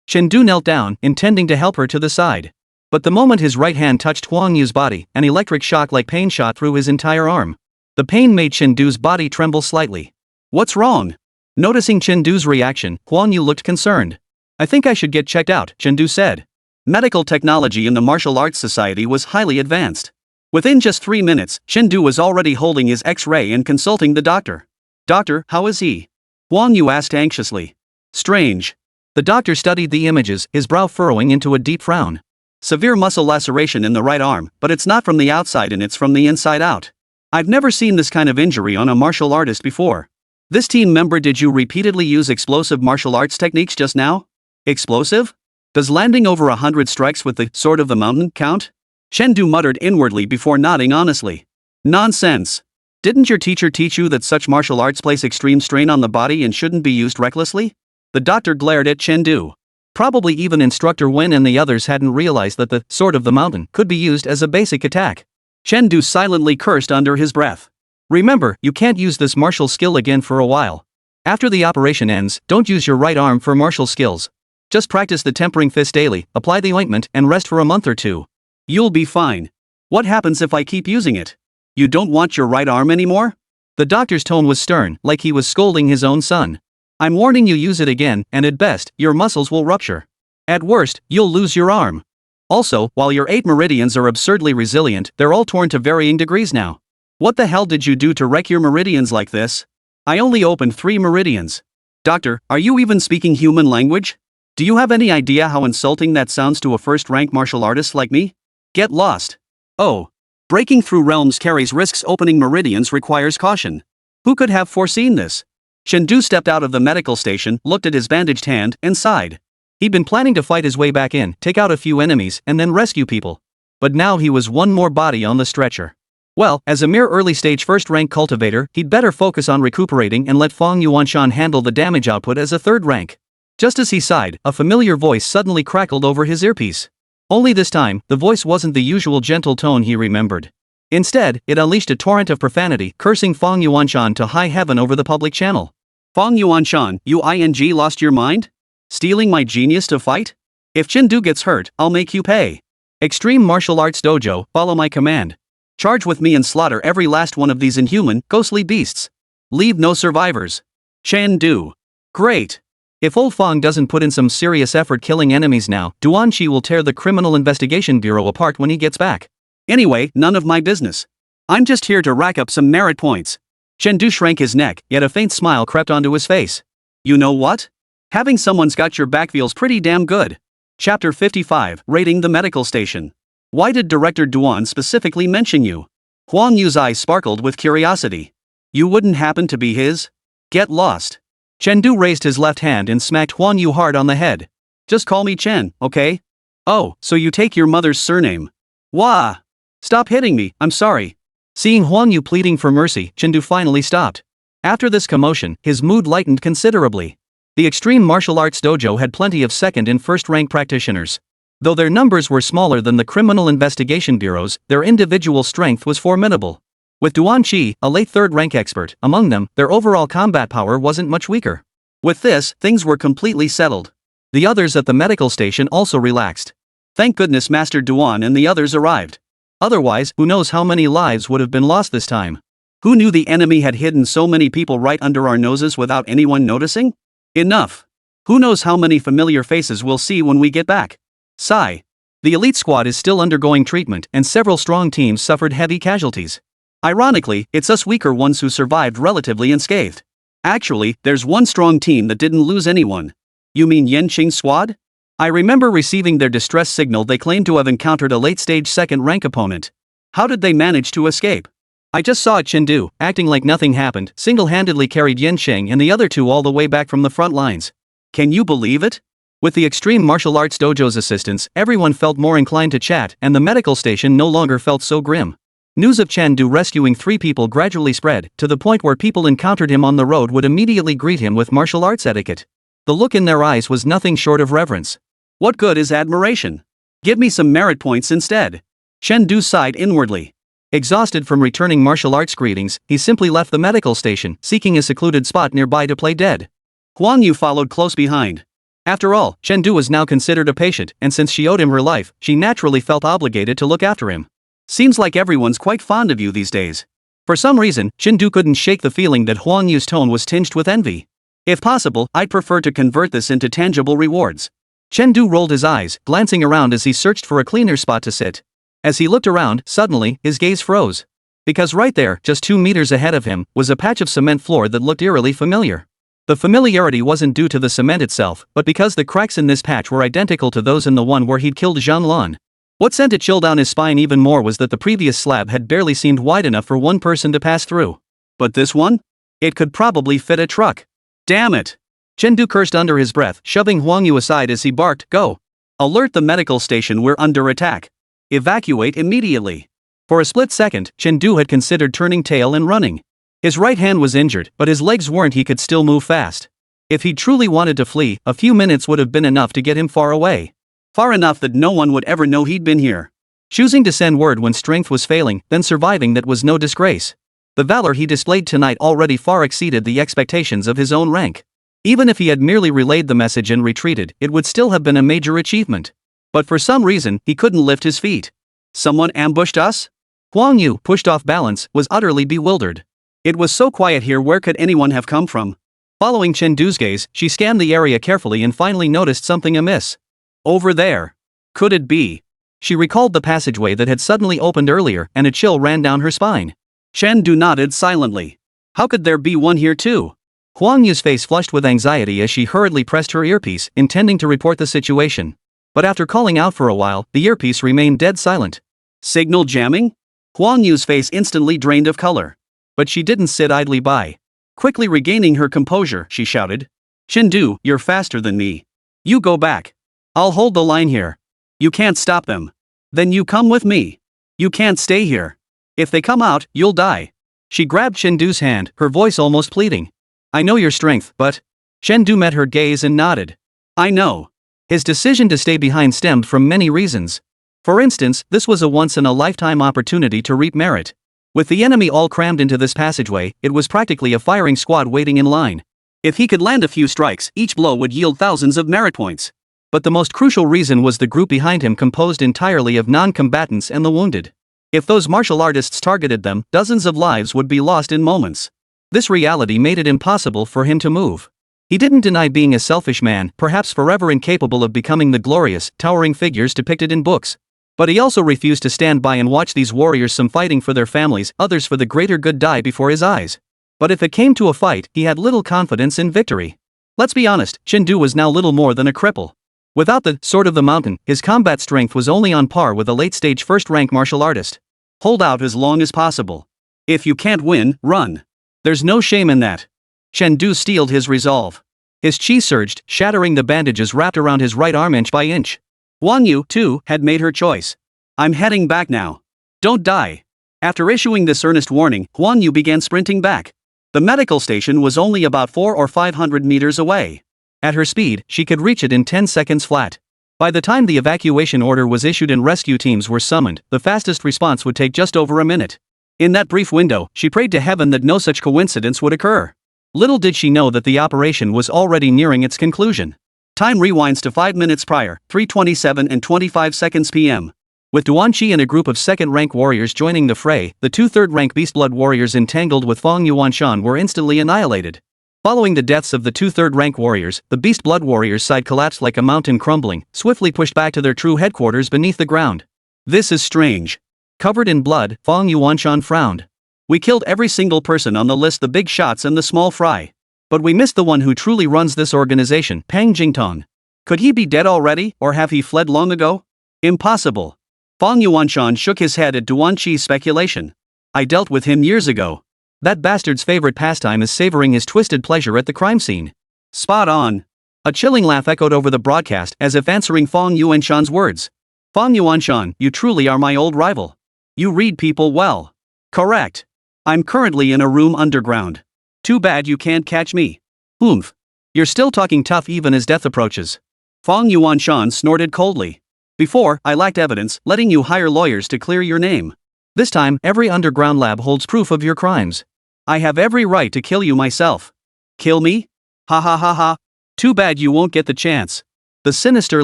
Chen Du knelt down, intending to help her to the side. But the moment his right hand touched Huang Yu's body, an electric shock like pain shot through his entire arm. The pain made Chen Du's body tremble slightly. What's wrong? Noticing Chen Du's reaction, Huang Yu looked concerned. I think I should get checked out, Chen Du said. Medical technology in the martial arts society was highly advanced. Within just 3 minutes, Chen Du was already holding his X-ray and consulting the doctor. Doctor, how is he? Huang Yu asked anxiously. Strange. The doctor studied the images, his brow furrowing into a deep frown. Severe muscle laceration in the right arm, but it's not from the outside and it's from the inside out. I've never seen this kind of injury on a martial artist before. This team member, did you repeatedly use explosive martial arts techniques just now? Explosive? Does landing over 100 strikes with the sword of the mountain count? Chen Du muttered inwardly before nodding honestly. Nonsense. Didn't your teacher teach you that such martial arts place extreme strain on the body and shouldn't be used recklessly? The doctor glared at Chen Du. Probably even instructor Wen and the others hadn't realized that the sword of the mountain could be used as a basic attack. Chen Du silently cursed under his breath. Remember, you can't use this martial skill again for a while. After the operation ends, don't use your right arm for martial skills. Just practice the tempering fist daily, apply the ointment, and rest for a month or 2. You'll be fine. What happens if I keep using it? You don't want your right arm anymore? The doctor's tone was stern, like he was scolding his own son. I'm warning you, use it again, and at best, your muscles will rupture. At worst, you'll lose your arm. Also, while your 8 meridians are absurdly resilient, they're all torn to varying degrees now. What the hell did you do to wreck your meridians like this? I only opened 3 meridians. Doctor, are you even speaking human language? Do you have any idea how insulting that sounds to a first-rank martial artist like me? Get lost. Oh. Breaking through realms carries risks. Opening meridians requires caution. Who could have foreseen this? Chen Du stepped out of the medical station, looked at his bandaged hand, and sighed. He'd been planning to fight his way back in, take out a few enemies, and then rescue people. But now he was one more body on the stretcher. Well, as a mere early-stage first-rank cultivator, he'd better focus on recuperating and let Fang Yuanshan handle the damage output as a third rank. Just as he sighed, a familiar voice suddenly crackled over his earpiece. Only this time, the voice wasn't the usual gentle tone he remembered. Instead, it unleashed a torrent of profanity, cursing Fang Yuanshan to high heaven over the public channel. Fang Yuanshan, you lost your mind? Stealing my genius to fight? If Chen Du gets hurt, I'll make you pay. Extreme Martial Arts Dojo, follow my command. Charge with me and slaughter every last one of these inhuman, ghostly beasts. Leave no survivors. Chen Du. Great. If old Fang doesn't put in some serious effort killing enemies now, Duanqi will tear the Criminal Investigation Bureau apart when he gets back. Anyway, none of my business. I'm just here to rack up some merit points. Chen Du shrank his neck, yet a faint smile crept onto his face. You know what? Having someone's got your back feels pretty damn good. Chapter 55, Raiding the Medical Station. Why did Director Duan specifically mention you? Huang Yu's eyes sparkled with curiosity. You wouldn't happen to be his? Get lost. Chen Du raised his left hand and smacked Huang Yu hard on the head. Just call me Chen, okay? Oh, so you take your mother's surname. Wah! Stop hitting me, I'm sorry. Seeing Huang Yu pleading for mercy, Chen Du finally stopped. After this commotion, his mood lightened considerably. The Extreme Martial Arts Dojo had plenty of second and first rank practitioners. Though their numbers were smaller than the criminal investigation bureaus, their individual strength was formidable. With Duan Qi, a late third rank expert, among them, their overall combat power wasn't much weaker. With this, things were completely settled. The others at the medical station also relaxed. Thank goodness Master Duan and the others arrived. Otherwise, who knows how many lives would have been lost this time? Who knew the enemy had hidden so many people right under our noses without anyone noticing? Enough. Who knows how many familiar faces we'll see when we get back? Sigh. The elite squad is still undergoing treatment and several strong teams suffered heavy casualties. Ironically, it's us weaker ones who survived relatively unscathed. Actually, there's one strong team that didn't lose anyone. You mean Yanqing's squad? I remember receiving their distress signal. They claimed to have encountered a late-stage second-rank opponent. How did they manage to escape? I just saw Chen Du, acting like nothing happened, single-handedly carried Yanqing and the other two all the way back from the front lines. Can you believe it? With the Extreme Martial Arts Dojo's assistance, everyone felt more inclined to chat and the medical station no longer felt so grim. News of Chen Du rescuing 3 people gradually spread, to the point where people encountered him on the road would immediately greet him with martial arts etiquette. The look in their eyes was nothing short of reverence. What good is admiration? Give me some merit points instead. Chen Du sighed inwardly. Exhausted from returning martial arts greetings, he simply left the medical station, seeking a secluded spot nearby to play dead. Huang Yu followed close behind. After all, Chen Du was now considered a patient, and since she owed him her life, she naturally felt obligated to look after him. Seems like everyone's quite fond of you these days. For some reason, Chen Du couldn't shake the feeling that Huang Yu's tone was tinged with envy. If possible, I'd prefer to convert this into tangible rewards. Chen Du rolled his eyes, glancing around as he searched for a cleaner spot to sit. As he looked around, suddenly, his gaze froze. Because right there, just 2 meters ahead of him, was a patch of cement floor that looked eerily familiar. The familiarity wasn't due to the cement itself, but because the cracks in this patch were identical to those in the one where he'd killed Zhang Lan. What sent a chill down his spine even more was that the previous slab had barely seemed wide enough for one person to pass through. But this one? It could probably fit a truck. Damn it! Chen Du cursed under his breath, shoving Huang Yu aside as he barked, "Go! Alert the medical station, we're under attack. Evacuate immediately." For a split second, Chen Du had considered turning tail and running. His right hand was injured, but his legs weren't. He could still move fast. If he truly wanted to flee, a few minutes would have been enough to get him far away. Far enough that no one would ever know he'd been here. Choosing to send word when strength was failing, then surviving that was no disgrace. The valor he displayed tonight already far exceeded the expectations of his own rank. Even if he had merely relayed the message and retreated, it would still have been a major achievement. But for some reason, he couldn't lift his feet. Someone ambushed us? Huang Yu, pushed off balance, was utterly bewildered. It was so quiet here, where could anyone have come from? Following Chen Du's gaze, she scanned the area carefully and finally noticed something amiss. Over there. Could it be? She recalled the passageway that had suddenly opened earlier, and a chill ran down her spine. Chen Du nodded silently. How could there be one here too? Huang Yu's face flushed with anxiety as she hurriedly pressed her earpiece, intending to report the situation. But after calling out for a while, the earpiece remained dead silent. Signal jamming? Huang Yu's face instantly drained of color. But she didn't sit idly by. Quickly regaining her composure, she shouted. Chen Du, you're faster than me. You go back. I'll hold the line here. You can't stop them. Then you come with me. You can't stay here. If they come out, you'll die. She grabbed Chen Du's hand, her voice almost pleading. I know your strength, but... Chen Du met her gaze and nodded. I know. His decision to stay behind stemmed from many reasons. For instance, this was a once-in-a-lifetime opportunity to reap merit. With the enemy all crammed into this passageway, it was practically a firing squad waiting in line. If he could land a few strikes, each blow would yield thousands of merit points. But the most crucial reason was the group behind him composed entirely of non-combatants and the wounded. If those martial artists targeted them, dozens of lives would be lost in moments. This reality made it impossible for him to move. He didn't deny being a selfish man, perhaps forever incapable of becoming the glorious, towering figures depicted in books. But he also refused to stand by and watch these warriors, some fighting for their families, others for the greater good, die before his eyes. But if it came to a fight, he had little confidence in victory. Let's be honest, Chen Du was now little more than a cripple. Without the sword of the mountain, his combat strength was only on par with a late-stage first-rank martial artist. Hold out as long as possible. If you can't win, run. There's no shame in that. Chen Du steeled his resolve. His chi surged, shattering the bandages wrapped around his right arm inch by inch. Huang Yu, too, had made her choice. I'm heading back now. Don't die. After issuing this earnest warning, Huan Yu began sprinting back. The medical station was only about 400 or 500 meters away. At her speed, she could reach it in 10 seconds flat. By the time the evacuation order was issued and rescue teams were summoned, the fastest response would take just over a minute. In that brief window, she prayed to heaven that no such coincidence would occur. Little did she know that the operation was already nearing its conclusion. Time rewinds to 5 minutes prior, 3:27 and 25 seconds p.m. With Duanqi and a group of second-rank warriors joining the fray, the two third-rank Beastblood warriors entangled with Fong Yuanshan were instantly annihilated. Following the deaths of the two third-rank warriors, the Beastblood warriors' side collapsed like a mountain crumbling, swiftly pushed back to their true headquarters beneath the ground. This is strange. Covered in blood, Fong Yuanshan frowned. We killed every single person on the list, the big shots and the small fry. But we missed the one who truly runs this organization, Pang Jingtong. Could he be dead already, or have he fled long ago? Impossible. Fong Yuanshan shook his head at Duanqi's speculation. I dealt with him years ago. That bastard's favorite pastime is savoring his twisted pleasure at the crime scene. Spot on. A chilling laugh echoed over the broadcast as if answering Fong Yuanshan's words. Fong Yuanshan, you truly are my old rival. You read people well. Correct. I'm currently in a room underground. Too bad you can't catch me. Oomph. You're still talking tough even as death approaches. Fong Yuanshan snorted coldly. Before, I lacked evidence, letting you hire lawyers to clear your name. This time, every underground lab holds proof of your crimes. I have every right to kill you myself. Kill me? Ha ha ha ha. Too bad you won't get the chance. The sinister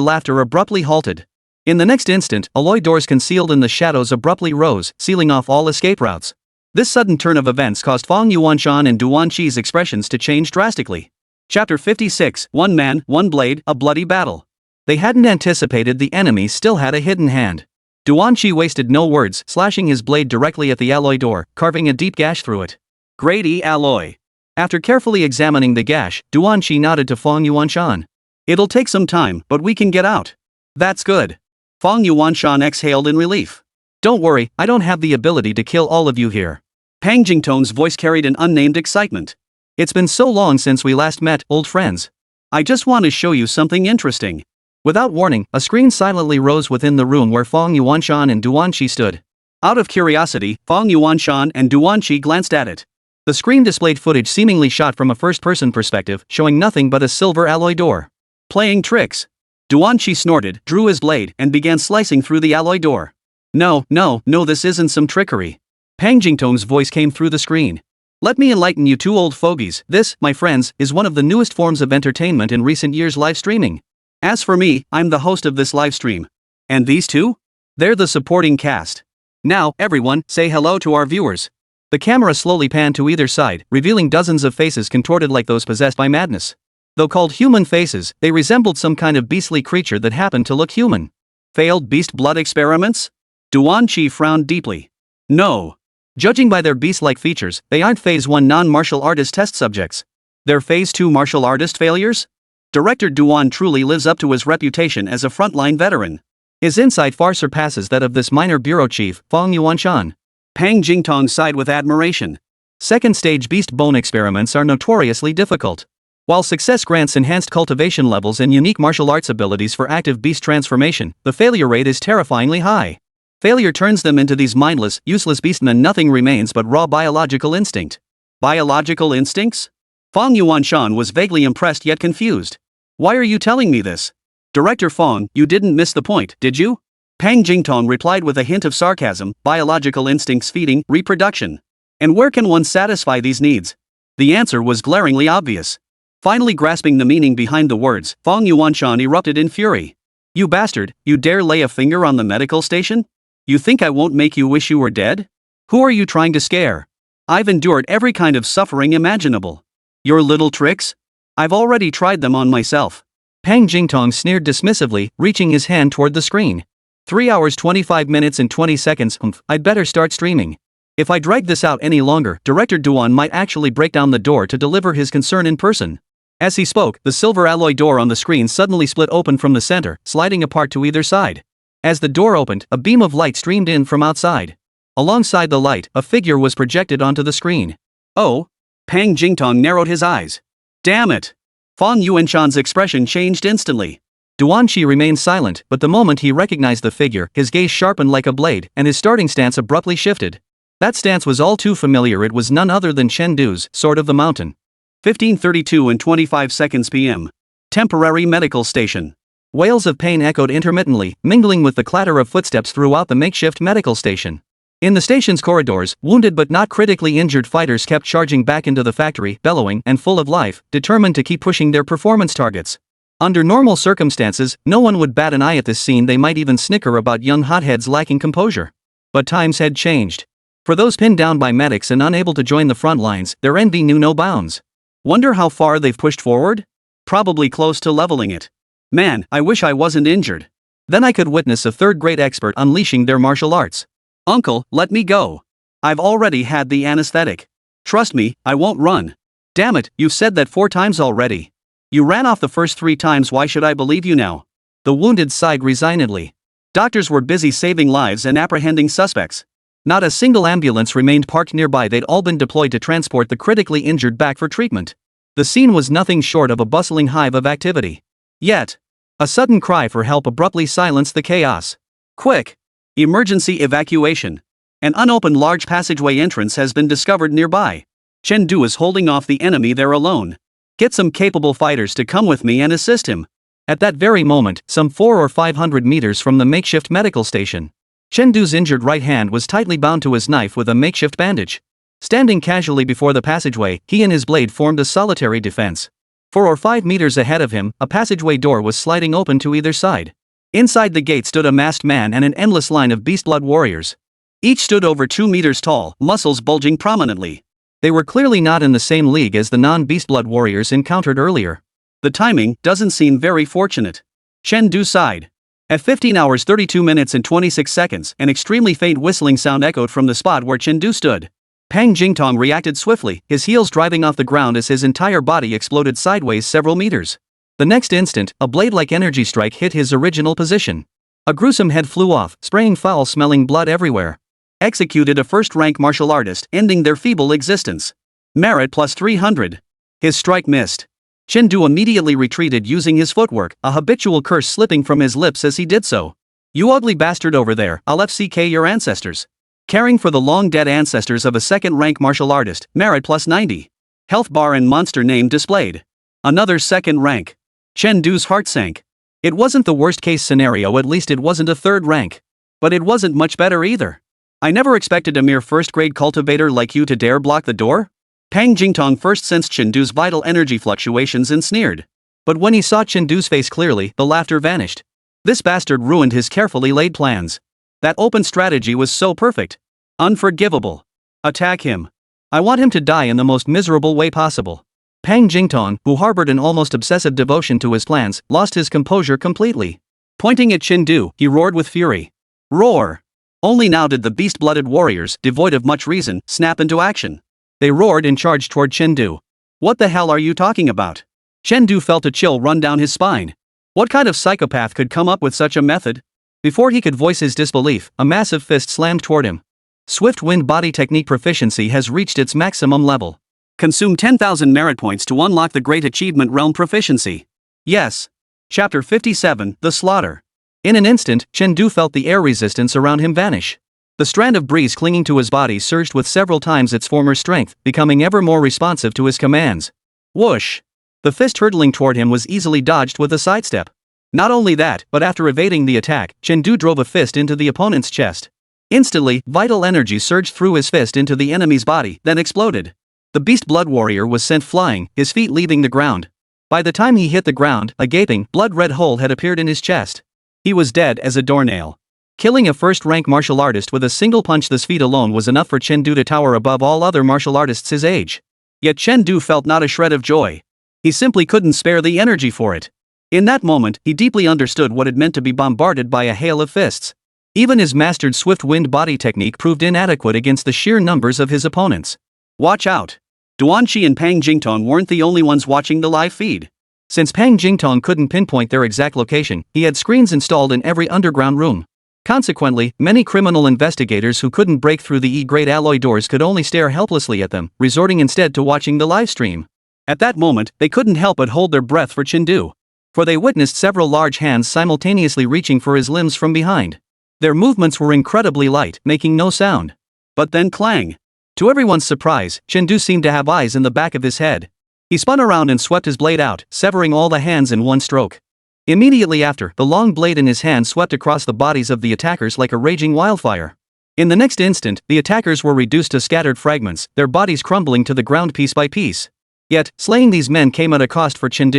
laughter abruptly halted. In the next instant, alloy doors concealed in the shadows abruptly rose, sealing off all escape routes. This sudden turn of events caused Fong Yuanshan and Duanqi's expressions to change drastically. Chapter 56, One Man, One Blade, A Bloody Battle. They hadn't anticipated the enemy still had a hidden hand. Duanqi wasted no words, slashing his blade directly at the alloy door, carving a deep gash through it. Grade E alloy. After carefully examining the gash, Duanqi nodded to Fong Yuanshan. It'll take some time, but we can get out. That's good. Fong Yuanshan exhaled in relief. Don't worry, I don't have the ability to kill all of you here. Pang Jingtong's voice carried an unnamed excitement. It's been so long since we last met, old friends. I just want to show you something interesting. Without warning, a screen silently rose within the room where Fong Yuanshan and Duanqi stood. Out of curiosity, Fong Yuanshan and Duanqi glanced at it. The screen displayed footage seemingly shot from a first-person perspective, showing nothing but a silver alloy door. Playing tricks. Duanqi snorted, drew his blade, and began slicing through the alloy door. No, this isn't some trickery. Pang Jingtong's voice came through the screen. Let me enlighten you two old fogies, this, my friends, is one of the newest forms of entertainment in recent years: live streaming. As for me, I'm the host of this live stream. And these two? They're the supporting cast. Now, everyone, say hello to our viewers. The camera slowly panned to either side, revealing dozens of faces contorted like those possessed by madness. Though called human faces, they resembled some kind of beastly creature that happened to look human. Failed beast blood experiments? Duanqi frowned deeply. No. Judging by their beast-like features, they aren't Phase 1 non-martial artist test subjects. They're Phase 2 martial artist failures? Director Duan truly lives up to his reputation as a frontline veteran. His insight far surpasses that of this minor bureau chief, Fong Yuanshan. Pang Jingtong sighed with admiration. Second-stage beast bone experiments are notoriously difficult. While success grants enhanced cultivation levels and unique martial arts abilities for active beast transformation, the failure rate is terrifyingly high. Failure turns them into these mindless, useless beastmen. Nothing remains but raw biological instinct. Biological instincts? Fong Yuanshan was vaguely impressed yet confused. Why are you telling me this? Director Fong, you didn't miss the point, did you? Pang Jingtong replied with a hint of sarcasm, biological instincts: feeding, reproduction. And where can one satisfy these needs? The answer was glaringly obvious. Finally grasping the meaning behind the words, Fong Yuanshan erupted in fury. You bastard, you dare lay a finger on the medical station? You think I won't make you wish you were dead? Who are you trying to scare? I've endured every kind of suffering imaginable. Your little tricks? I've already tried them on myself. Pang Jingtong sneered dismissively, reaching his hand toward the screen. 3 hours 25 minutes and 20 seconds, I'd better start streaming. If I drag this out any longer, Director Duan might actually break down the door to deliver his concern in person. As he spoke, the silver alloy door on the screen suddenly split open from the center, sliding apart to either side. As the door opened, a beam of light streamed in from outside. Alongside the light, a figure was projected onto the screen. Oh? Pang Jingtong narrowed his eyes. Damn it! Fong Yuanshan's expression changed instantly. Duanqi remained silent, but the moment he recognized the figure, his gaze sharpened like a blade, and his starting stance abruptly shifted. That stance was all too familiar. It was none other than Chen Du's Sword of the Mountain. 15:32 and 25 seconds p.m. Temporary medical station. Wails of pain echoed intermittently, mingling with the clatter of footsteps throughout the makeshift medical station. In the station's corridors, wounded but not critically injured fighters kept charging back into the factory, bellowing and full of life, determined to keep pushing their performance targets. Under normal circumstances, no one would bat an eye at this scene. They might even snicker about young hotheads lacking composure. But times had changed. For those pinned down by medics and unable to join the front lines, their envy knew no bounds. Wonder how far they've pushed forward? Probably close to leveling it. Man, I wish I wasn't injured. Then I could witness a third-grade expert unleashing their martial arts. Uncle, let me go. I've already had the anesthetic. Trust me, I won't run. Damn it, you've said that 4 times already. You ran off the first 3 times, why should I believe you now? The wounded sighed resignedly. Doctors were busy saving lives and apprehending suspects. Not a single ambulance remained parked nearby. They'd all been deployed to transport the critically injured back for treatment. The scene was nothing short of a bustling hive of activity. Yet, a sudden cry for help abruptly silenced the chaos. Quick! Emergency evacuation. An unopened large passageway entrance has been discovered nearby. Chen Du is holding off the enemy there alone. Get some capable fighters to come with me and assist him. At that very moment, some 400 or 500 meters from the makeshift medical station, Chen Du's injured right hand was tightly bound to his knife with a makeshift bandage. Standing casually before the passageway, he and his blade formed a solitary defense. 4 or 5 meters ahead of him, a passageway door was sliding open to either side. Inside the gate stood a masked man and an endless line of beastblood warriors. Each stood over 2 meters tall, muscles bulging prominently. They were clearly not in the same league as the non-beastblood warriors encountered earlier. The timing doesn't seem very fortunate. Chen Du sighed. At 15 hours 32 minutes and 26 seconds, an extremely faint whistling sound echoed from the spot where Chen Du stood. Pang Jingtong reacted swiftly, his heels driving off the ground as his entire body exploded sideways several meters. The next instant, a blade-like energy strike hit his original position. A gruesome head flew off, spraying foul-smelling blood everywhere. Executed a first-rank martial artist, ending their feeble existence. Merit plus 300. His strike missed. Chen Du immediately retreated using his footwork, a habitual curse slipping from his lips as he did so. You ugly bastard over there, I'll FCK your ancestors. Caring for the long-dead ancestors of a second-rank martial artist, merit plus 90. Health bar and monster name displayed. Another second rank. Chen Du's heart sank. It wasn't the worst-case scenario, at least it wasn't a third rank. But it wasn't much better either. I never expected a mere first-grade cultivator like you to dare block the door? Pang Jingtong first sensed Chen Du's vital energy fluctuations and sneered. But when he saw Chen Du's face clearly, the laughter vanished. This bastard ruined his carefully laid plans. That open strategy was so perfect. Unforgivable. Attack him. I want him to die in the most miserable way possible. Pang Jingtong, who harbored an almost obsessive devotion to his plans, lost his composure completely. Pointing at Chen Du, he roared with fury. Roar! Only now did the beast-blooded warriors, devoid of much reason, snap into action. They roared and charged toward Chen Du. What the hell are you talking about? Chen Du felt a chill run down his spine. What kind of psychopath could come up with such a method? Before he could voice his disbelief, a massive fist slammed toward him. Swift Wind Body Technique proficiency has reached its maximum level. Consume 10,000 merit points to unlock the Great Achievement Realm proficiency. Yes. Chapter 57, The Slaughter. In an instant, Chen Du felt the air resistance around him vanish. The strand of breeze clinging to his body surged with several times its former strength, becoming ever more responsive to his commands. Whoosh! The fist hurtling toward him was easily dodged with a sidestep. Not only that, but after evading the attack, Chen Du drove a fist into the opponent's chest. Instantly, vital energy surged through his fist into the enemy's body, then exploded. The beast blood warrior was sent flying, his feet leaving the ground. By the time he hit the ground, a gaping, blood-red hole had appeared in his chest. He was dead as a doornail. Killing a first-rank martial artist with a single punch. This feat alone was enough for Chen Du to tower above all other martial artists his age. Yet Chen Du felt not a shred of joy. He simply couldn't spare the energy for it. In that moment, he deeply understood what it meant to be bombarded by a hail of fists. Even his mastered swift wind body technique proved inadequate against the sheer numbers of his opponents. Watch out! Duanqi and Pang Jingtong weren't the only ones watching the live feed. Since Pang Jingtong couldn't pinpoint their exact location, he had screens installed in every underground room. Consequently, many criminal investigators who couldn't break through the E-grade alloy doors could only stare helplessly at them, resorting instead to watching the live stream. At that moment, they couldn't help but hold their breath for Chen Du. For they witnessed several large hands simultaneously reaching for his limbs from behind. Their movements were incredibly light, making no sound. But then clang. To everyone's surprise, Chen seemed to have eyes in the back of his head. He spun around and swept his blade out, severing all the hands in one stroke. Immediately after, the long blade in his hand swept across the bodies of the attackers like a raging wildfire. In the next instant, the attackers were reduced to scattered fragments, their bodies crumbling to the ground piece by piece. Yet, slaying these men came at a cost for Chen.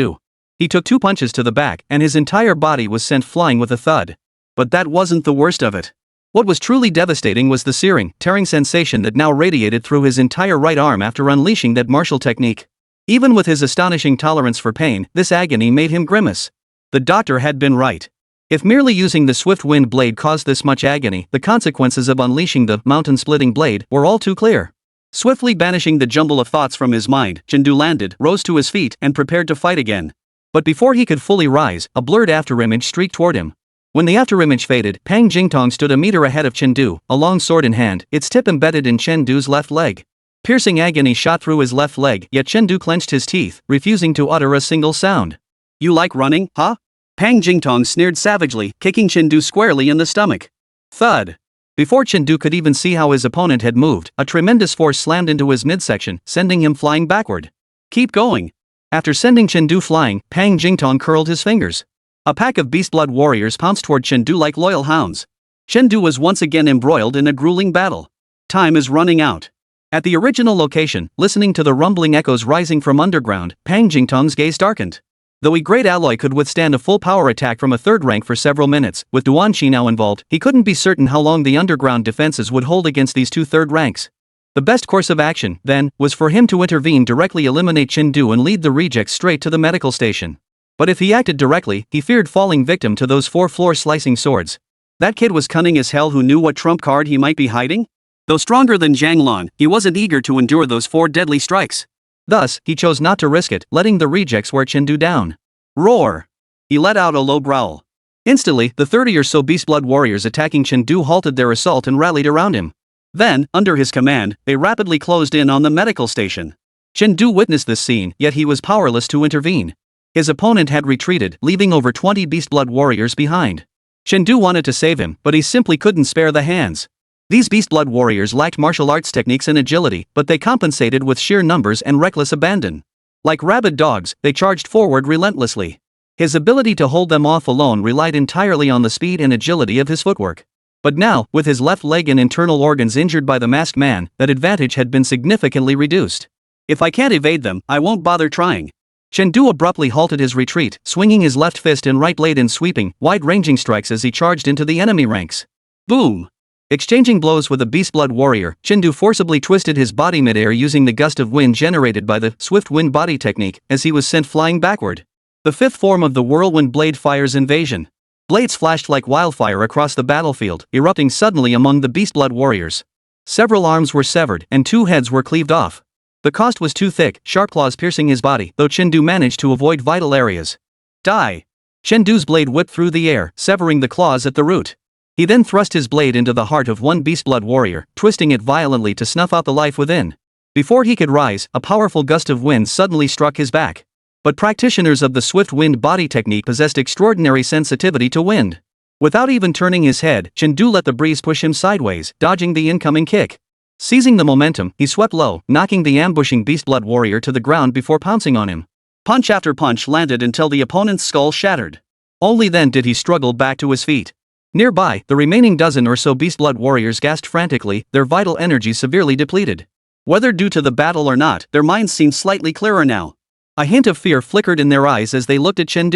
He took 2 punches to the back, and his entire body was sent flying with a thud. But that wasn't the worst of it. What was truly devastating was the searing, tearing sensation that now radiated through his entire right arm after unleashing that martial technique. Even with his astonishing tolerance for pain, this agony made him grimace. The doctor had been right. If merely using the swift wind blade caused this much agony, the consequences of unleashing the mountain-splitting blade were all too clear. Swiftly banishing the jumble of thoughts from his mind, Chen landed, rose to his feet, and prepared to fight again. But before he could fully rise, a blurred afterimage streaked toward him. When the afterimage faded, Pang Jingtong stood a meter ahead of Chen, a long sword in hand, its tip embedded in Chen left leg. Piercing agony shot through his left leg, yet Chen clenched his teeth, refusing to utter a single sound. "You like running, huh?" Pang Jingtong sneered savagely, kicking Chen squarely in the stomach. Thud. Before Chen could even see how his opponent had moved, a tremendous force slammed into his midsection, sending him flying backward. "Keep going." After sending Chen flying, Pang Jingtong curled his fingers. A pack of beast-blood warriors pounced toward Chen like loyal hounds. Chen was once again embroiled in a grueling battle. Time is running out. At the original location, listening to the rumbling echoes rising from underground, Pang Jingtong's gaze darkened. Though a great alloy could withstand a full power attack from a third rank for several minutes, with Duanqi now involved, he couldn't be certain how long the underground defenses would hold against these 2 third ranks. The best course of action, then, was for him to intervene, directly eliminate Chen and lead the rejects straight to the medical station. But if he acted directly, he feared falling victim to those 4 floor-slicing swords. That kid was cunning as hell who knew what trump card he might be hiding? Though stronger than Zhang Lan, he wasn't eager to endure those 4 deadly strikes. Thus, he chose not to risk it, letting the rejects wear Chen down. Roar! He let out a low growl. Instantly, the 30 or so beast-blood warriors attacking Chen halted their assault and rallied around him. Then, under his command, they rapidly closed in on the medical station. Chen witnessed this scene, yet he was powerless to intervene. His opponent had retreated, leaving over 20 beast-blood warriors behind. Chen wanted to save him, but he simply couldn't spare the hands. These beast-blood warriors lacked martial arts techniques and agility, but they compensated with sheer numbers and reckless abandon. Like rabid dogs, they charged forward relentlessly. His ability to hold them off alone relied entirely on the speed and agility of his footwork. But now, with his left leg and internal organs injured by the masked man, that advantage had been significantly reduced. "If I can't evade them, I won't bother trying." Chen abruptly halted his retreat, swinging his left fist and right blade in sweeping, wide-ranging strikes as he charged into the enemy ranks. Boom! Exchanging blows with a beast-blood warrior, Chen forcibly twisted his body midair using the gust of wind generated by the swift wind body technique as he was sent flying backward. The 5th form of the whirlwind blade fire's invasion. Blades flashed like wildfire across the battlefield, erupting suddenly among the beast-blood warriors. Several arms were severed, and 2 heads were cleaved off. The cost was too thick, sharp claws piercing his body, though Chen managed to avoid vital areas. Die! Chen blade whipped through the air, severing the claws at the root. He then thrust his blade into the heart of one beast-blood warrior, twisting it violently to snuff out the life within. Before he could rise, a powerful gust of wind suddenly struck his back. But practitioners of the swift wind body technique possessed extraordinary sensitivity to wind. Without even turning his head, Chen let the breeze push him sideways, dodging the incoming kick. Seizing the momentum, he swept low, knocking the ambushing beast-blood warrior to the ground before pouncing on him. Punch after punch landed until the opponent's skull shattered. Only then did he struggle back to his feet. Nearby, the remaining dozen or so beast-blood warriors gasped frantically, their vital energy severely depleted. Whether due to the battle or not, their minds seemed slightly clearer now. A hint of fear flickered in their eyes as they looked at Chen.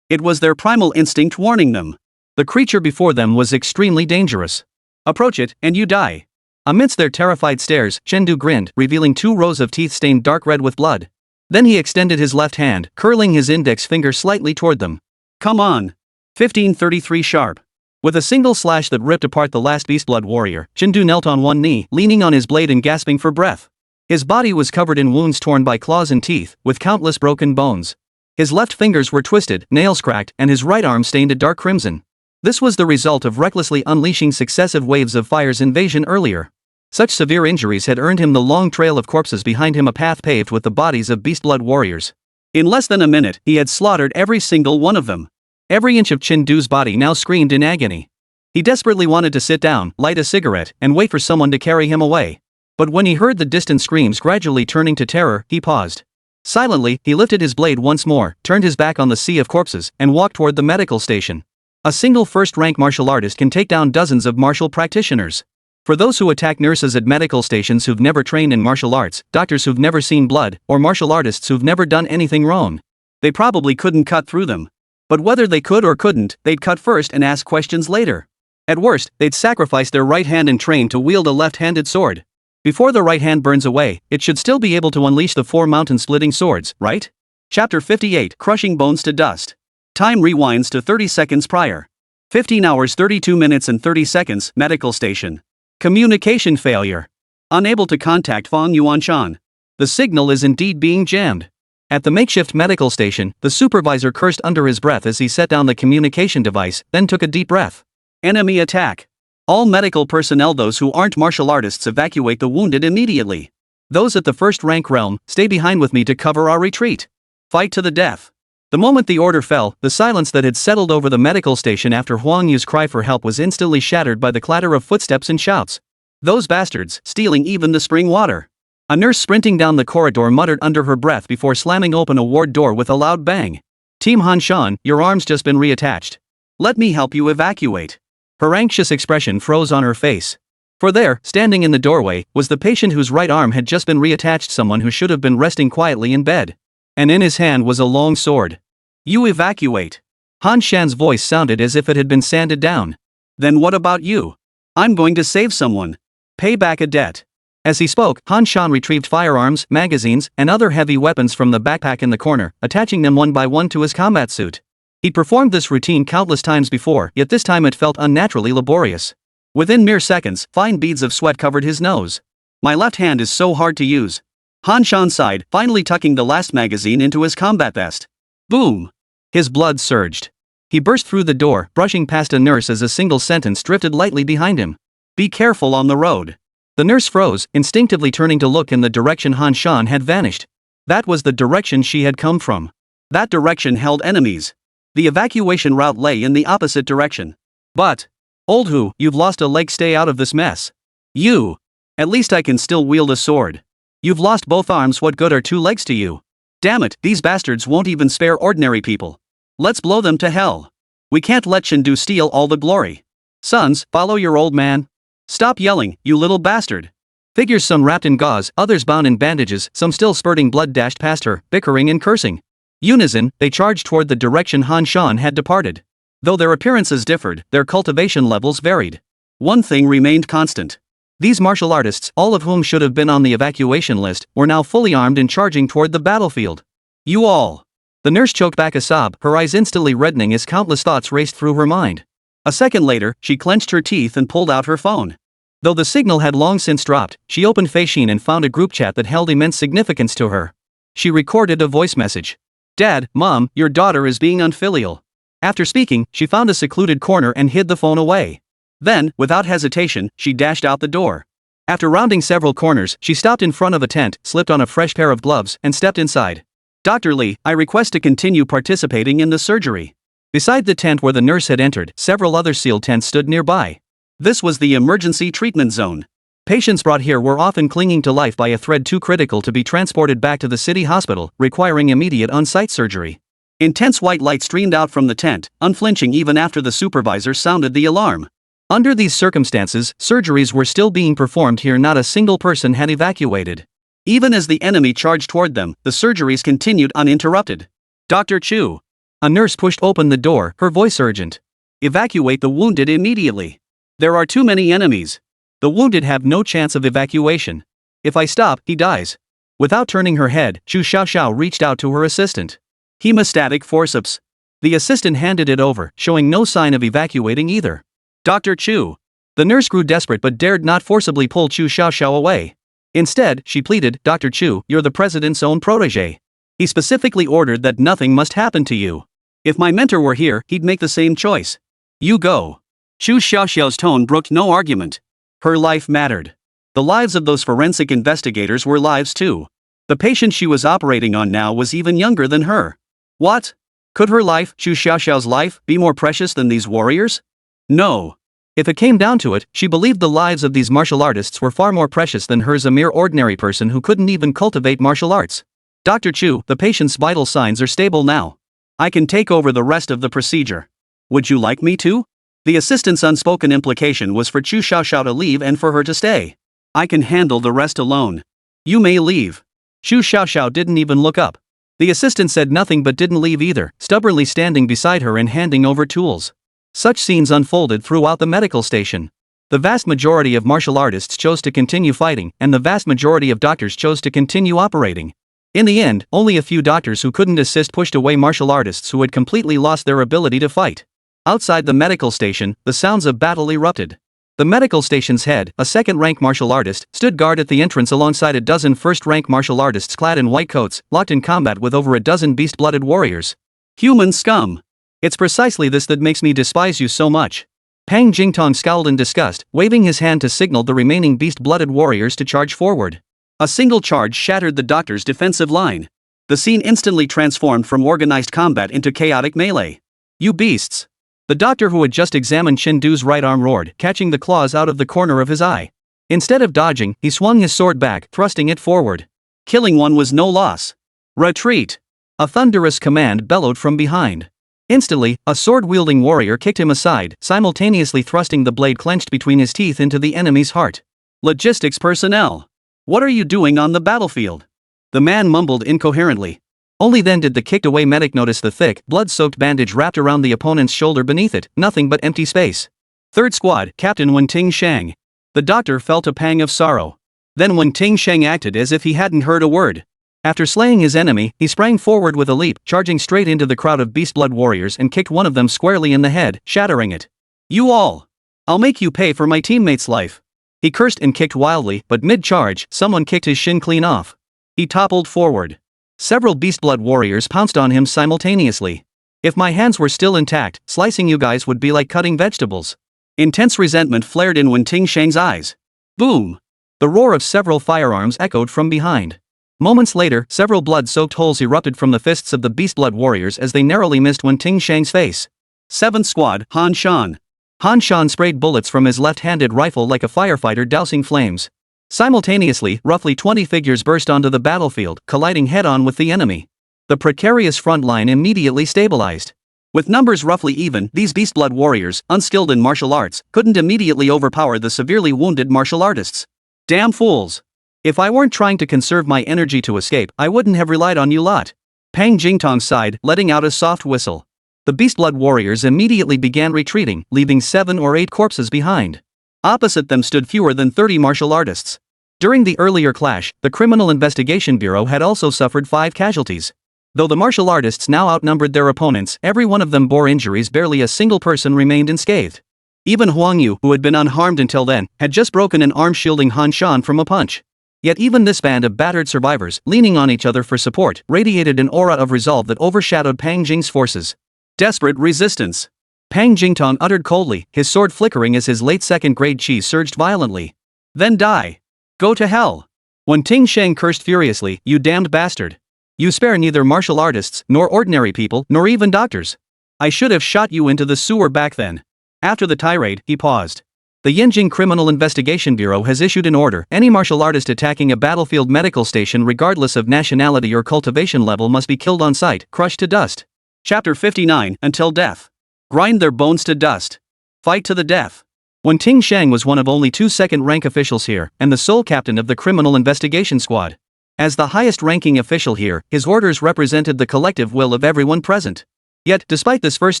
It was their primal instinct warning them. The creature before them was extremely dangerous. Approach it, and you die. Amidst their terrified stares, Chen grinned, revealing 2 rows of teeth stained dark red with blood. Then he extended his left hand, curling his index finger slightly toward them. Come on. 1533 sharp. With a single slash that ripped apart the last beast-blood warrior, Chen knelt on one knee, leaning on his blade and gasping for breath. His body was covered in wounds torn by claws and teeth, with countless broken bones. His left fingers were twisted, nails cracked, and his right arm stained a dark crimson. This was the result of recklessly unleashing successive waves of fire's invasion earlier. Such severe injuries had earned him the long trail of corpses behind him, a path paved with the bodies of beast-blood warriors. In less than a minute, he had slaughtered every single one of them. Every inch of Chen body now screamed in agony. He desperately wanted to sit down, light a cigarette, and wait for someone to carry him away. But when he heard the distant screams gradually turning to terror, he paused. Silently, he lifted his blade once more, turned his back on the sea of corpses, and walked toward the medical station. A single first-rank martial artist can take down dozens of martial practitioners. For those who attack nurses at medical stations who've never trained in martial arts, doctors who've never seen blood, or martial artists who've never done anything wrong, they probably couldn't cut through them. But whether they could or couldn't, they'd cut first and ask questions later. At worst, they'd sacrifice their right hand and train to wield a left-handed sword. Before the right hand burns away, it should still be able to unleash the 4 mountain-splitting swords, right? Chapter 58, Crushing Bones to Dust. Time rewinds to 30 seconds prior. 15 hours 32 minutes and 30 seconds, medical station. Communication failure. Unable to contact Fong Yuanshan. The signal is indeed being jammed. At the makeshift medical station, the supervisor cursed under his breath as he set down the communication device, then took a deep breath. Enemy attack. All medical personnel, those who aren't martial artists, evacuate the wounded immediately. Those at the first rank realm, stay behind with me to cover our retreat. Fight to the death. The moment the order fell, the silence that had settled over the medical station after Huang Yu's cry for help was instantly shattered by the clatter of footsteps and shouts. Those bastards, stealing even the spring water. A nurse sprinting down the corridor muttered under her breath before slamming open a ward door with a loud bang. Team Han Shan, your arm's just been reattached. Let me help you evacuate. Her anxious expression froze on her face. For there, standing in the doorway, was the patient whose right arm had just been reattached, someone who should have been resting quietly in bed. And in his hand was a long sword. You evacuate. Han Shan's voice sounded as if it had been sanded down. Then what about you? I'm going to save someone. Pay back a debt. As he spoke, Han Shan retrieved firearms, magazines, and other heavy weapons from the backpack in the corner, attaching them one by one to his combat suit. He'd performed this routine countless times before, yet this time it felt unnaturally laborious. Within mere seconds, fine beads of sweat covered his nose. My left hand is so hard to use. Han Shan sighed, finally tucking the last magazine into his combat vest. Boom! His blood surged. He burst through the door, brushing past a nurse as a single sentence drifted lightly behind him. Be careful on the road. The nurse froze, instinctively turning to look in the direction Han Shan had vanished. That was the direction she had come from. That direction held enemies. The evacuation route lay in the opposite direction. But, old Hu, you've lost a leg, stay out of this mess. You. At least I can still wield a sword. You've lost both arms, what good are 2 legs to you? Damn it, these bastards won't even spare ordinary people. Let's blow them to hell. We can't let Chen steal all the glory. Sons, follow your old man. Stop yelling, you little bastard. Figures, some wrapped in gauze, others bound in bandages, some still spurting blood, dashed past her, bickering and cursing. Unison, they charged toward the direction Han Shan had departed. Though their appearances differed, their cultivation levels varied. One thing remained constant. These martial artists, all of whom should have been on the evacuation list, were now fully armed and charging toward the battlefield. You all. The nurse choked back a sob, her eyes instantly reddening as countless thoughts raced through her mind. A second later, she clenched her teeth and pulled out her phone. Though the signal had long since dropped, she opened Feishin and found a group chat that held immense significance to her. She recorded a voice message. Dad, Mom, your daughter is being unfilial. After speaking, she found a secluded corner and hid the phone away. Then, without hesitation, she dashed out the door. After rounding several corners, she stopped in front of a tent, slipped on a fresh pair of gloves, and stepped inside. Dr. Li, I request to continue participating in the surgery. Beside the tent where the nurse had entered, several other sealed tents stood nearby. This was the emergency treatment zone. Patients brought here were often clinging to life by a thread too critical to be transported back to the city hospital, requiring immediate on-site surgery. Intense white light streamed out from the tent, unflinching even after the supervisor sounded the alarm. Under these circumstances, surgeries were still being performed here. Not a single person had evacuated. Even as the enemy charged toward them, the surgeries continued uninterrupted. Dr. Chu. A nurse pushed open the door, her voice urgent. Evacuate the wounded immediately. There are too many enemies. The wounded have no chance of evacuation. If I stop, he dies. Without turning her head, Chu Xiaoxiao reached out to her assistant. Hemostatic forceps. The assistant handed it over, showing no sign of evacuating either. Dr. Chu. The nurse grew desperate but dared not forcibly pull Chu Xiaoxiao away. Instead, she pleaded, Dr. Chu, you're the president's own protege. He specifically ordered that nothing must happen to you. If my mentor were here, he'd make the same choice. You go. Chu Xiaoxiao's tone brooked no argument. Her life mattered. The lives of those forensic investigators were lives too. The patient she was operating on now was even younger than her. What? Could her life, Chu Xiaoxiao's life, be more precious than these warriors? No. If it came down to it, she believed the lives of these martial artists were far more precious than hers, a mere ordinary person who couldn't even cultivate martial arts. Dr. Chu, the patient's vital signs are stable now. I can take over the rest of the procedure. Would you like me to? The assistant's unspoken implication was for Chu Xiaoxiao to leave and for her to stay. I can handle the rest alone. You may leave. Chu Xiaoxiao didn't even look up. The assistant said nothing but didn't leave either, stubbornly standing beside her and handing over tools. Such scenes unfolded throughout the medical station. The vast majority of martial artists chose to continue fighting, and the vast majority of doctors chose to continue operating. In the end, only a few doctors who couldn't assist pushed away martial artists who had completely lost their ability to fight. Outside the medical station, the sounds of battle erupted. The medical station's head, a second-rank martial artist, stood guard at the entrance alongside a dozen first-rank martial artists clad in white coats, locked in combat with over a dozen beast-blooded warriors. Human scum! It's precisely this that makes me despise you so much. Pang Jingtong scowled in disgust, waving his hand to signal the remaining beast-blooded warriors to charge forward. A single charge shattered the doctor's defensive line. The scene instantly transformed from organized combat into chaotic melee. You beasts! The doctor who had just examined Chengdu's right arm roared, catching the claws out of the corner of his eye. Instead of dodging, he swung his sword back, thrusting it forward. Killing one was no loss. Retreat! A thunderous command bellowed from behind. Instantly, a sword-wielding warrior kicked him aside, simultaneously thrusting the blade clenched between his teeth into the enemy's heart. Logistics personnel! What are you doing on the battlefield? The man mumbled incoherently. Only then did the kicked-away medic notice the thick, blood-soaked bandage wrapped around the opponent's shoulder beneath it, nothing but empty space. Third Squad, Captain Wenting Shang. The doctor felt a pang of sorrow. Then Wenting Shang acted as if he hadn't heard a word. After slaying his enemy, he sprang forward with a leap, charging straight into the crowd of beast-blood warriors and kicked one of them squarely in the head, shattering it. You all! I'll make you pay for my teammate's life. He cursed and kicked wildly, but mid-charge, someone kicked his shin clean off. He toppled forward. Several beast-blood warriors pounced on him simultaneously. If my hands were still intact, slicing you guys would be like cutting vegetables. Intense resentment flared in Wenting Shang's eyes. Boom! The roar of several firearms echoed from behind. Moments later, several blood-soaked holes erupted from the fists of the beast-blood warriors as they narrowly missed Wenting Shang's face. 7th Squad, Han Shan. Han Shan sprayed bullets from his left-handed rifle like a firefighter dousing flames. Simultaneously, roughly 20 figures burst onto the battlefield, colliding head-on with the enemy. The precarious front line immediately stabilized. With numbers roughly even, these beast-blood warriors, unskilled in martial arts, couldn't immediately overpower the severely wounded martial artists. Damn fools! If I weren't trying to conserve my energy to escape, I wouldn't have relied on you lot. Pang Jingtong sighed, letting out a soft whistle. The beast-blood warriors immediately began retreating, leaving 7 or 8 corpses behind. Opposite them stood fewer than 30 martial artists. During the earlier clash, the Criminal Investigation Bureau had also suffered 5 casualties. Though the martial artists now outnumbered their opponents, every one of them bore injuries. Barely a single person remained unscathed. Even Huang Yu, who had been unharmed until then, had just broken an arm shielding Han Shan from a punch. Yet even this band of battered survivors, leaning on each other for support, radiated an aura of resolve that overshadowed Pang Jing's forces. Desperate resistance. Pang Jingtong uttered coldly, his sword flickering as his late second-grade chi surged violently. Then die. Go to hell. Wenting Shang cursed furiously, you damned bastard. You spare neither martial artists, nor ordinary people, nor even doctors. I should have shot you into the sewer back then. After the tirade, he paused. The Yanjing Criminal Investigation Bureau has issued an order. Any martial artist attacking a battlefield medical station regardless of nationality or cultivation level must be killed on sight, crushed to dust. Chapter 59, Until Death. Grind their bones to dust. Fight to the death. Wenting Shang was one of only 2 second-rank officials here, and the sole captain of the Criminal Investigation Squad. As the highest-ranking official here, his orders represented the collective will of everyone present. Yet, despite this first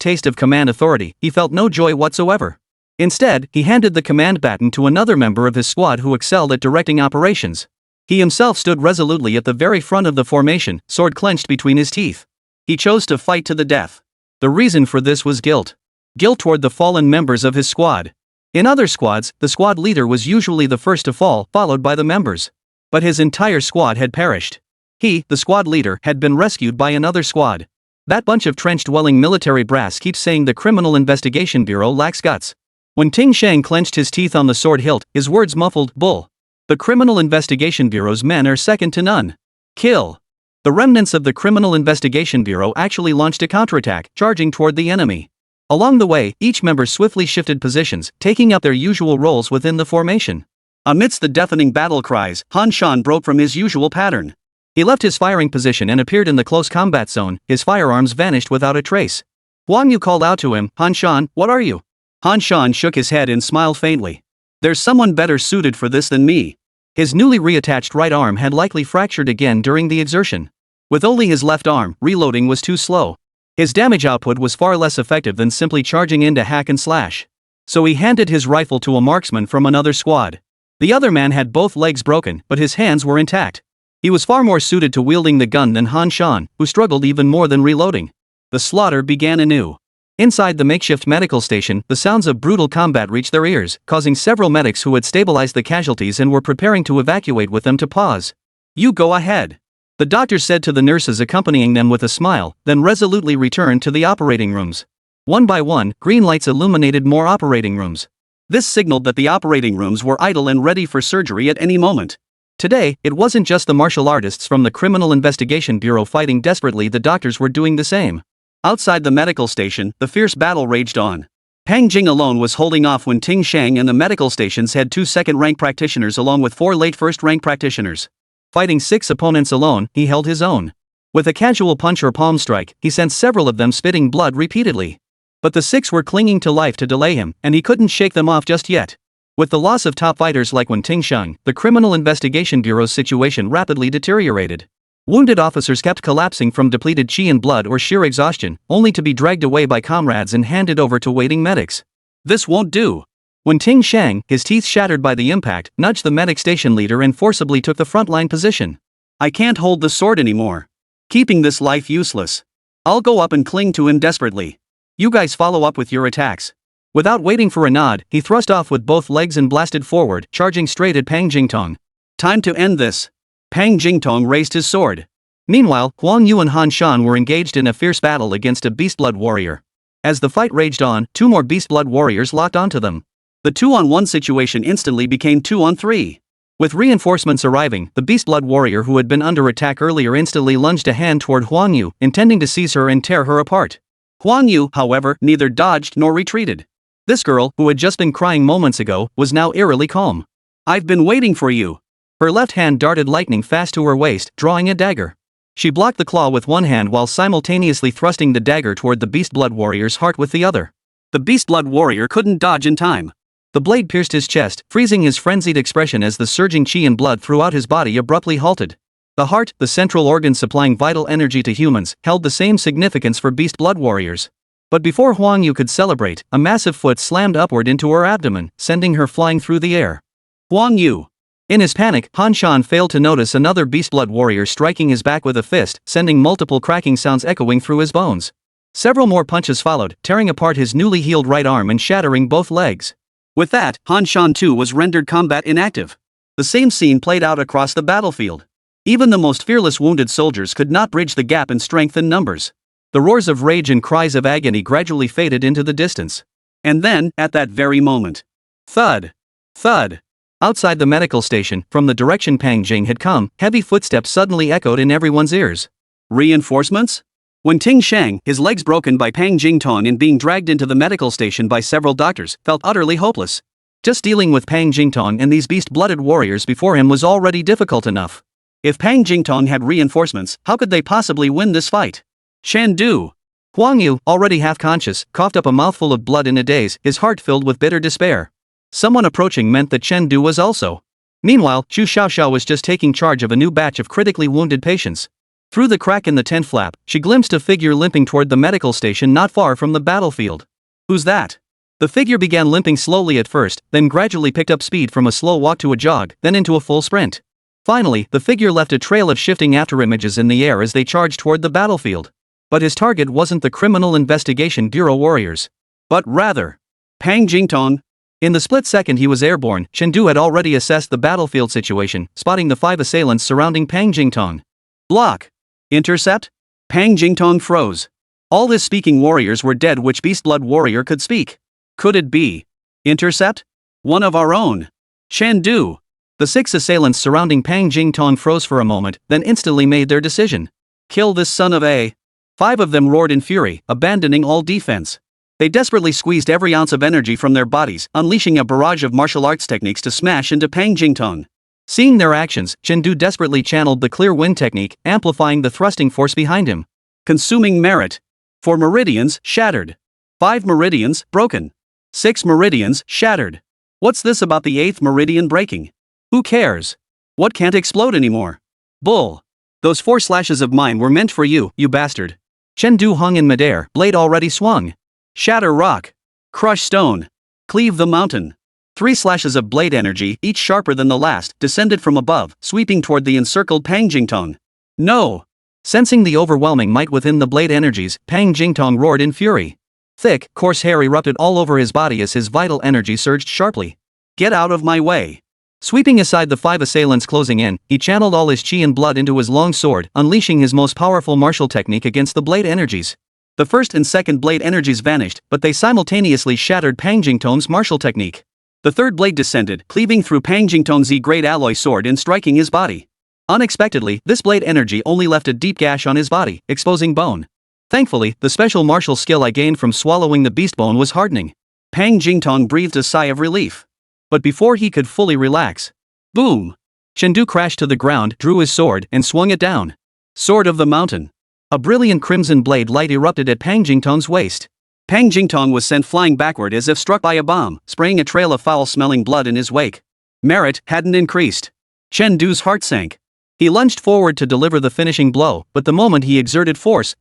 taste of command authority, he felt no joy whatsoever. Instead, he handed the command baton to another member of his squad who excelled at directing operations. He himself stood resolutely at the very front of the formation, sword clenched between his teeth. He chose to fight to the death. The reason for this was guilt. Guilt toward the fallen members of his squad. In other squads, the squad leader was usually the first to fall, followed by the members. But his entire squad had perished. He, the squad leader, had been rescued by another squad. That bunch of trench-dwelling military brass keeps saying the Criminal Investigation Bureau lacks guts. Wenting Shang clenched his teeth on the sword hilt, his words muffled, bull. The Criminal Investigation Bureau's men are second to none. Kill. The remnants of the Criminal Investigation Bureau actually launched a counterattack, charging toward the enemy. Along the way, each member swiftly shifted positions, taking up their usual roles within the formation. Amidst the deafening battle cries, Han Shan broke from his usual pattern. He left his firing position and appeared in the close combat zone. His firearms vanished without a trace. Huang Yu called out to him, "Han Shan, what are you?" Han Shan shook his head and smiled faintly. "There's someone better suited for this than me." His newly reattached right arm had likely fractured again during the exertion. With only his left arm, reloading was too slow. His damage output was far less effective than simply charging in to hack and slash. So he handed his rifle to a marksman from another squad. The other man had both legs broken, but his hands were intact. He was far more suited to wielding the gun than Han Shan, who struggled even more than reloading. The slaughter began anew. Inside the makeshift medical station, the sounds of brutal combat reached their ears, causing several medics who had stabilized the casualties and were preparing to evacuate with them to pause. "You go ahead," the doctor said to the nurses accompanying them with a smile, then resolutely returned to the operating rooms. One by one, green lights illuminated more operating rooms. This signaled that the operating rooms were idle and ready for surgery at any moment. Today, it wasn't just the martial artists from the Criminal Investigation Bureau fighting desperately, the doctors were doing the same. Outside the medical station, the fierce battle raged on. Pang Jing alone was holding off when Ting Shang and the medical stations had 2 second-rank practitioners along with 4 late first-rank practitioners. Fighting 6 opponents alone, he held his own. With a casual punch or palm strike, he sent several of them spitting blood repeatedly. But the 6 were clinging to life to delay him, and he couldn't shake them off just yet. With the loss of top fighters like Wen Tingsheng, the Criminal Investigation Bureau's situation rapidly deteriorated. Wounded officers kept collapsing from depleted chi and blood or sheer exhaustion, only to be dragged away by comrades and handed over to waiting medics. "This won't do." When Ting Shang, his teeth shattered by the impact, nudged the medic station leader and forcibly took the frontline position. "I can't hold the sword anymore. Keeping this life useless. I'll go up and cling to him desperately. You guys follow up with your attacks." Without waiting for a nod, he thrust off with both legs and blasted forward, charging straight at Pang Jingtong. "Time to end this." Pang Jingtong raised his sword. Meanwhile, Huang Yu and Han Shan were engaged in a fierce battle against a beast-blood warrior. As the fight raged on, 2 more beast-blood warriors locked onto them. The 2-on-1 situation instantly became 2-on-3. With reinforcements arriving, the beast-blood warrior who had been under attack earlier instantly lunged a hand toward Huang Yu, intending to seize her and tear her apart. Huang Yu, however, neither dodged nor retreated. This girl, who had just been crying moments ago, was now eerily calm. "I've been waiting for you." Her left hand darted lightning fast to her waist, drawing a dagger. She blocked the claw with one hand while simultaneously thrusting the dagger toward the beast-blood warrior's heart with the other. The beast-blood warrior couldn't dodge in time. The blade pierced his chest, freezing his frenzied expression as the surging chi and blood throughout his body abruptly halted. The heart, the central organ supplying vital energy to humans, held the same significance for beast-blood warriors. But before Huang Yu could celebrate, a massive foot slammed upward into her abdomen, sending her flying through the air. Huang Yu. In his panic, Han Shan failed to notice another beast-blood warrior striking his back with a fist, sending multiple cracking sounds echoing through his bones. Several more punches followed, tearing apart his newly healed right arm and shattering both legs. With that, Han Shan too was rendered combat inactive. The same scene played out across the battlefield. Even the most fearless wounded soldiers could not bridge the gap in strength and numbers. The roars of rage and cries of agony gradually faded into the distance. And then, at that very moment, thud! Thud! Outside the medical station, from the direction Pang Jing had come, heavy footsteps suddenly echoed in everyone's ears. Reinforcements? When Ting Shang, his legs broken by Pang Jingtong and being dragged into the medical station by several doctors, felt utterly hopeless. Just dealing with Pang Jingtong and these beast-blooded warriors before him was already difficult enough. If Pang Jingtong had reinforcements, how could they possibly win this fight? Chen Du. Huang Yu, already half-conscious, coughed up a mouthful of blood in a daze, his heart filled with bitter despair. Someone approaching meant that Chen Du was also. Meanwhile, Chu Xiaoxiao was just taking charge of a new batch of critically wounded patients. Through the crack in the tent flap, she glimpsed a figure limping toward the medical station not far from the battlefield. Who's that? The figure began limping slowly at first, then gradually picked up speed from a slow walk to a jog, then into a full sprint. Finally, the figure left a trail of shifting afterimages in the air as they charged toward the battlefield. But his target wasn't the Criminal Investigation Bureau warriors, but rather Pang Jingtong. In the split second he was airborne, Chen Du had already assessed the battlefield situation, spotting the 5 assailants surrounding Pang Jingtong. Block! Intercept? Pang Jingtong froze. All his speaking warriors were dead. Which beast-blood warrior could speak? Could it be intercept? One of our own. Chen Du. The 6 assailants surrounding Pang Jingtong froze for a moment, then instantly made their decision. Kill this son of a... 5 of them roared in fury, abandoning all defense. They desperately squeezed every ounce of energy from their bodies, unleashing a barrage of martial arts techniques to smash into Pang Jingtong. Seeing their actions, Chen desperately channeled the clear wind technique, amplifying the thrusting force behind him. Consuming merit. 4 meridians shattered. 5 meridians broken. 6 meridians shattered. What's this about the 8th meridian breaking? Who cares? What can't explode anymore? Bull. Those 4 slashes of mine were meant for you, you bastard. Chen hung in midair, blade already swung. Shatter rock. Crush stone. Cleave the mountain. 3 slashes of blade energy, each sharper than the last, descended from above, sweeping toward the encircled Pang Jingtong. No! Sensing the overwhelming might within the blade energies, Pang Jingtong roared in fury. Thick, coarse hair erupted all over his body as his vital energy surged sharply. Get out of my way! Sweeping aside the 5 assailants closing in, he channeled all his chi and blood into his long sword, unleashing his most powerful martial technique against the blade energies. The first and second blade energies vanished, but they simultaneously shattered Pang Jingtong's martial technique. The third blade descended, cleaving through Pang Jingtong's grade alloy sword and striking his body. Unexpectedly, this blade energy only left a deep gash on his body, exposing bone. Thankfully, the special martial skill I gained from swallowing the beast bone was hardening. Pang Jingtong breathed a sigh of relief. But before he could fully relax, boom! Chen crashed to the ground, drew his sword, and swung it down. Sword of the Mountain. A brilliant crimson blade light erupted at Pang Jingtong's waist. Pang Jingtong was sent flying backward as if struck by a bomb, spraying a trail of foul-smelling blood in his wake. Merit hadn't increased. Chen Du's heart sank. He lunged forward to deliver the finishing blow, but the moment he exerted force,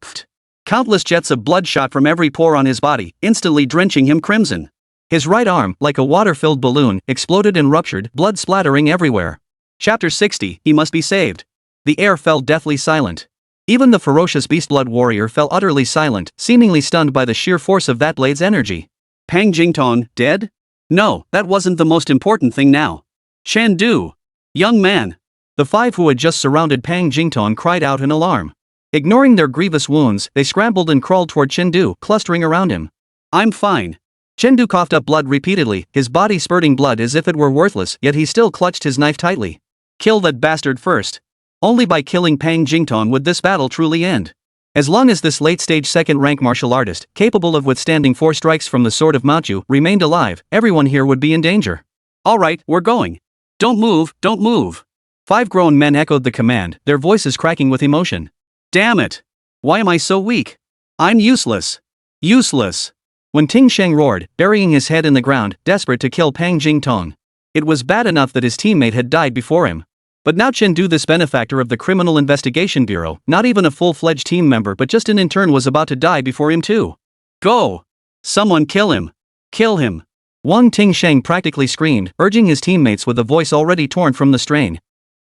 countless jets of blood shot from every pore on his body, instantly drenching him crimson. His right arm, like a water-filled balloon, exploded and ruptured, blood splattering everywhere. Chapter 60, He Must Be Saved. The air fell deathly silent. Even the ferocious beast-blood warrior fell utterly silent, seemingly stunned by the sheer force of that blade's energy. Pang Jingtong, dead? No, that wasn't the most important thing now. Chen Du! Young man! The 5 who had just surrounded Pang Jingtong cried out in alarm. Ignoring their grievous wounds, they scrambled and crawled toward Chen Du, clustering around him. I'm fine. Chen Du coughed up blood repeatedly, his body spurting blood as if it were worthless, yet he still clutched his knife tightly. Kill that bastard first. Only by killing Pang Jingtong would this battle truly end. As long as this late-stage second-rank martial artist, capable of withstanding 4 strikes from the sword of Manchu, remained alive, everyone here would be in danger. Alright, we're going. Don't move, don't move. 5 grown men echoed the command, their voices cracking with emotion. Damn it! Why am I so weak? I'm useless. Useless. When Ting Sheng roared, burying his head in the ground, desperate to kill Pang Jingtong. It was bad enough that his teammate had died before him. But now Chen Du, this benefactor of the Criminal Investigation Bureau, not even a full-fledged team member but just an intern, was about to die before him too. Go! Someone kill him! Kill him! Wang Ting Sheng practically screamed, urging his teammates with a voice already torn from the strain.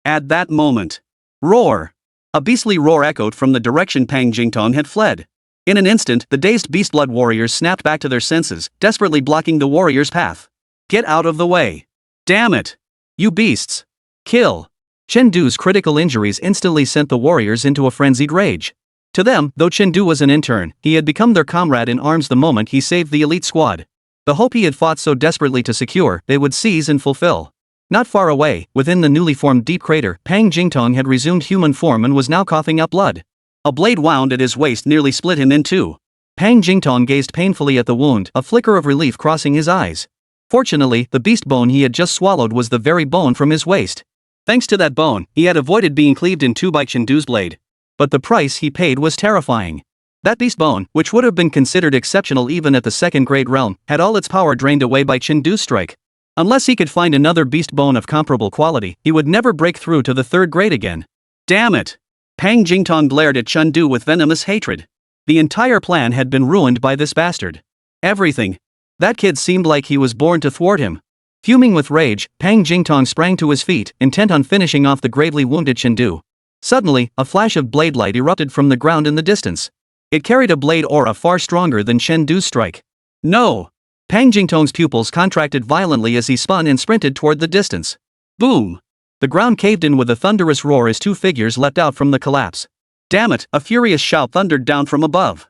At that moment, roar! A beastly roar echoed from the direction Pang Jingtong had fled. In an instant, the dazed beast-blood warriors snapped back to their senses, desperately blocking the warrior's path. Get out of the way! Damn it! You beasts! Kill! Chen Du's critical injuries instantly sent the warriors into a frenzied rage. To them, though Chen Du was an intern, he had become their comrade in arms the moment he saved the elite squad. The hope he had fought so desperately to secure, they would seize and fulfill. Not far away, within the newly formed deep crater, Pang Jingtong had resumed human form and was now coughing up blood. A blade wound at his waist nearly split him in two. Pang Jingtong gazed painfully at the wound, a flicker of relief crossing his eyes. Fortunately, the beast bone he had just swallowed was the very bone from his waist. Thanks to that bone, he had avoided being cleaved in two by Chen Du's blade. But the price he paid was terrifying. That beast bone, which would have been considered exceptional even at the second-grade realm, had all its power drained away by Chen Du's strike. Unless he could find another beast bone of comparable quality, he would never break through to the third grade again. Damn it! Pang Jingtong glared at Chen Du with venomous hatred. The entire plan had been ruined by this bastard. Everything. That kid seemed like he was born to thwart him. Fuming with rage, Pang Jingtong sprang to his feet, intent on finishing off the gravely wounded Chen Du. Suddenly, a flash of blade light erupted from the ground in the distance. It carried a blade aura far stronger than Chen Du's strike. No! Pang Jingtong's pupils contracted violently as he spun and sprinted toward the distance. Boom! The ground caved in with a thunderous roar as two figures leapt out from the collapse. Damn it! A furious shout thundered down from above.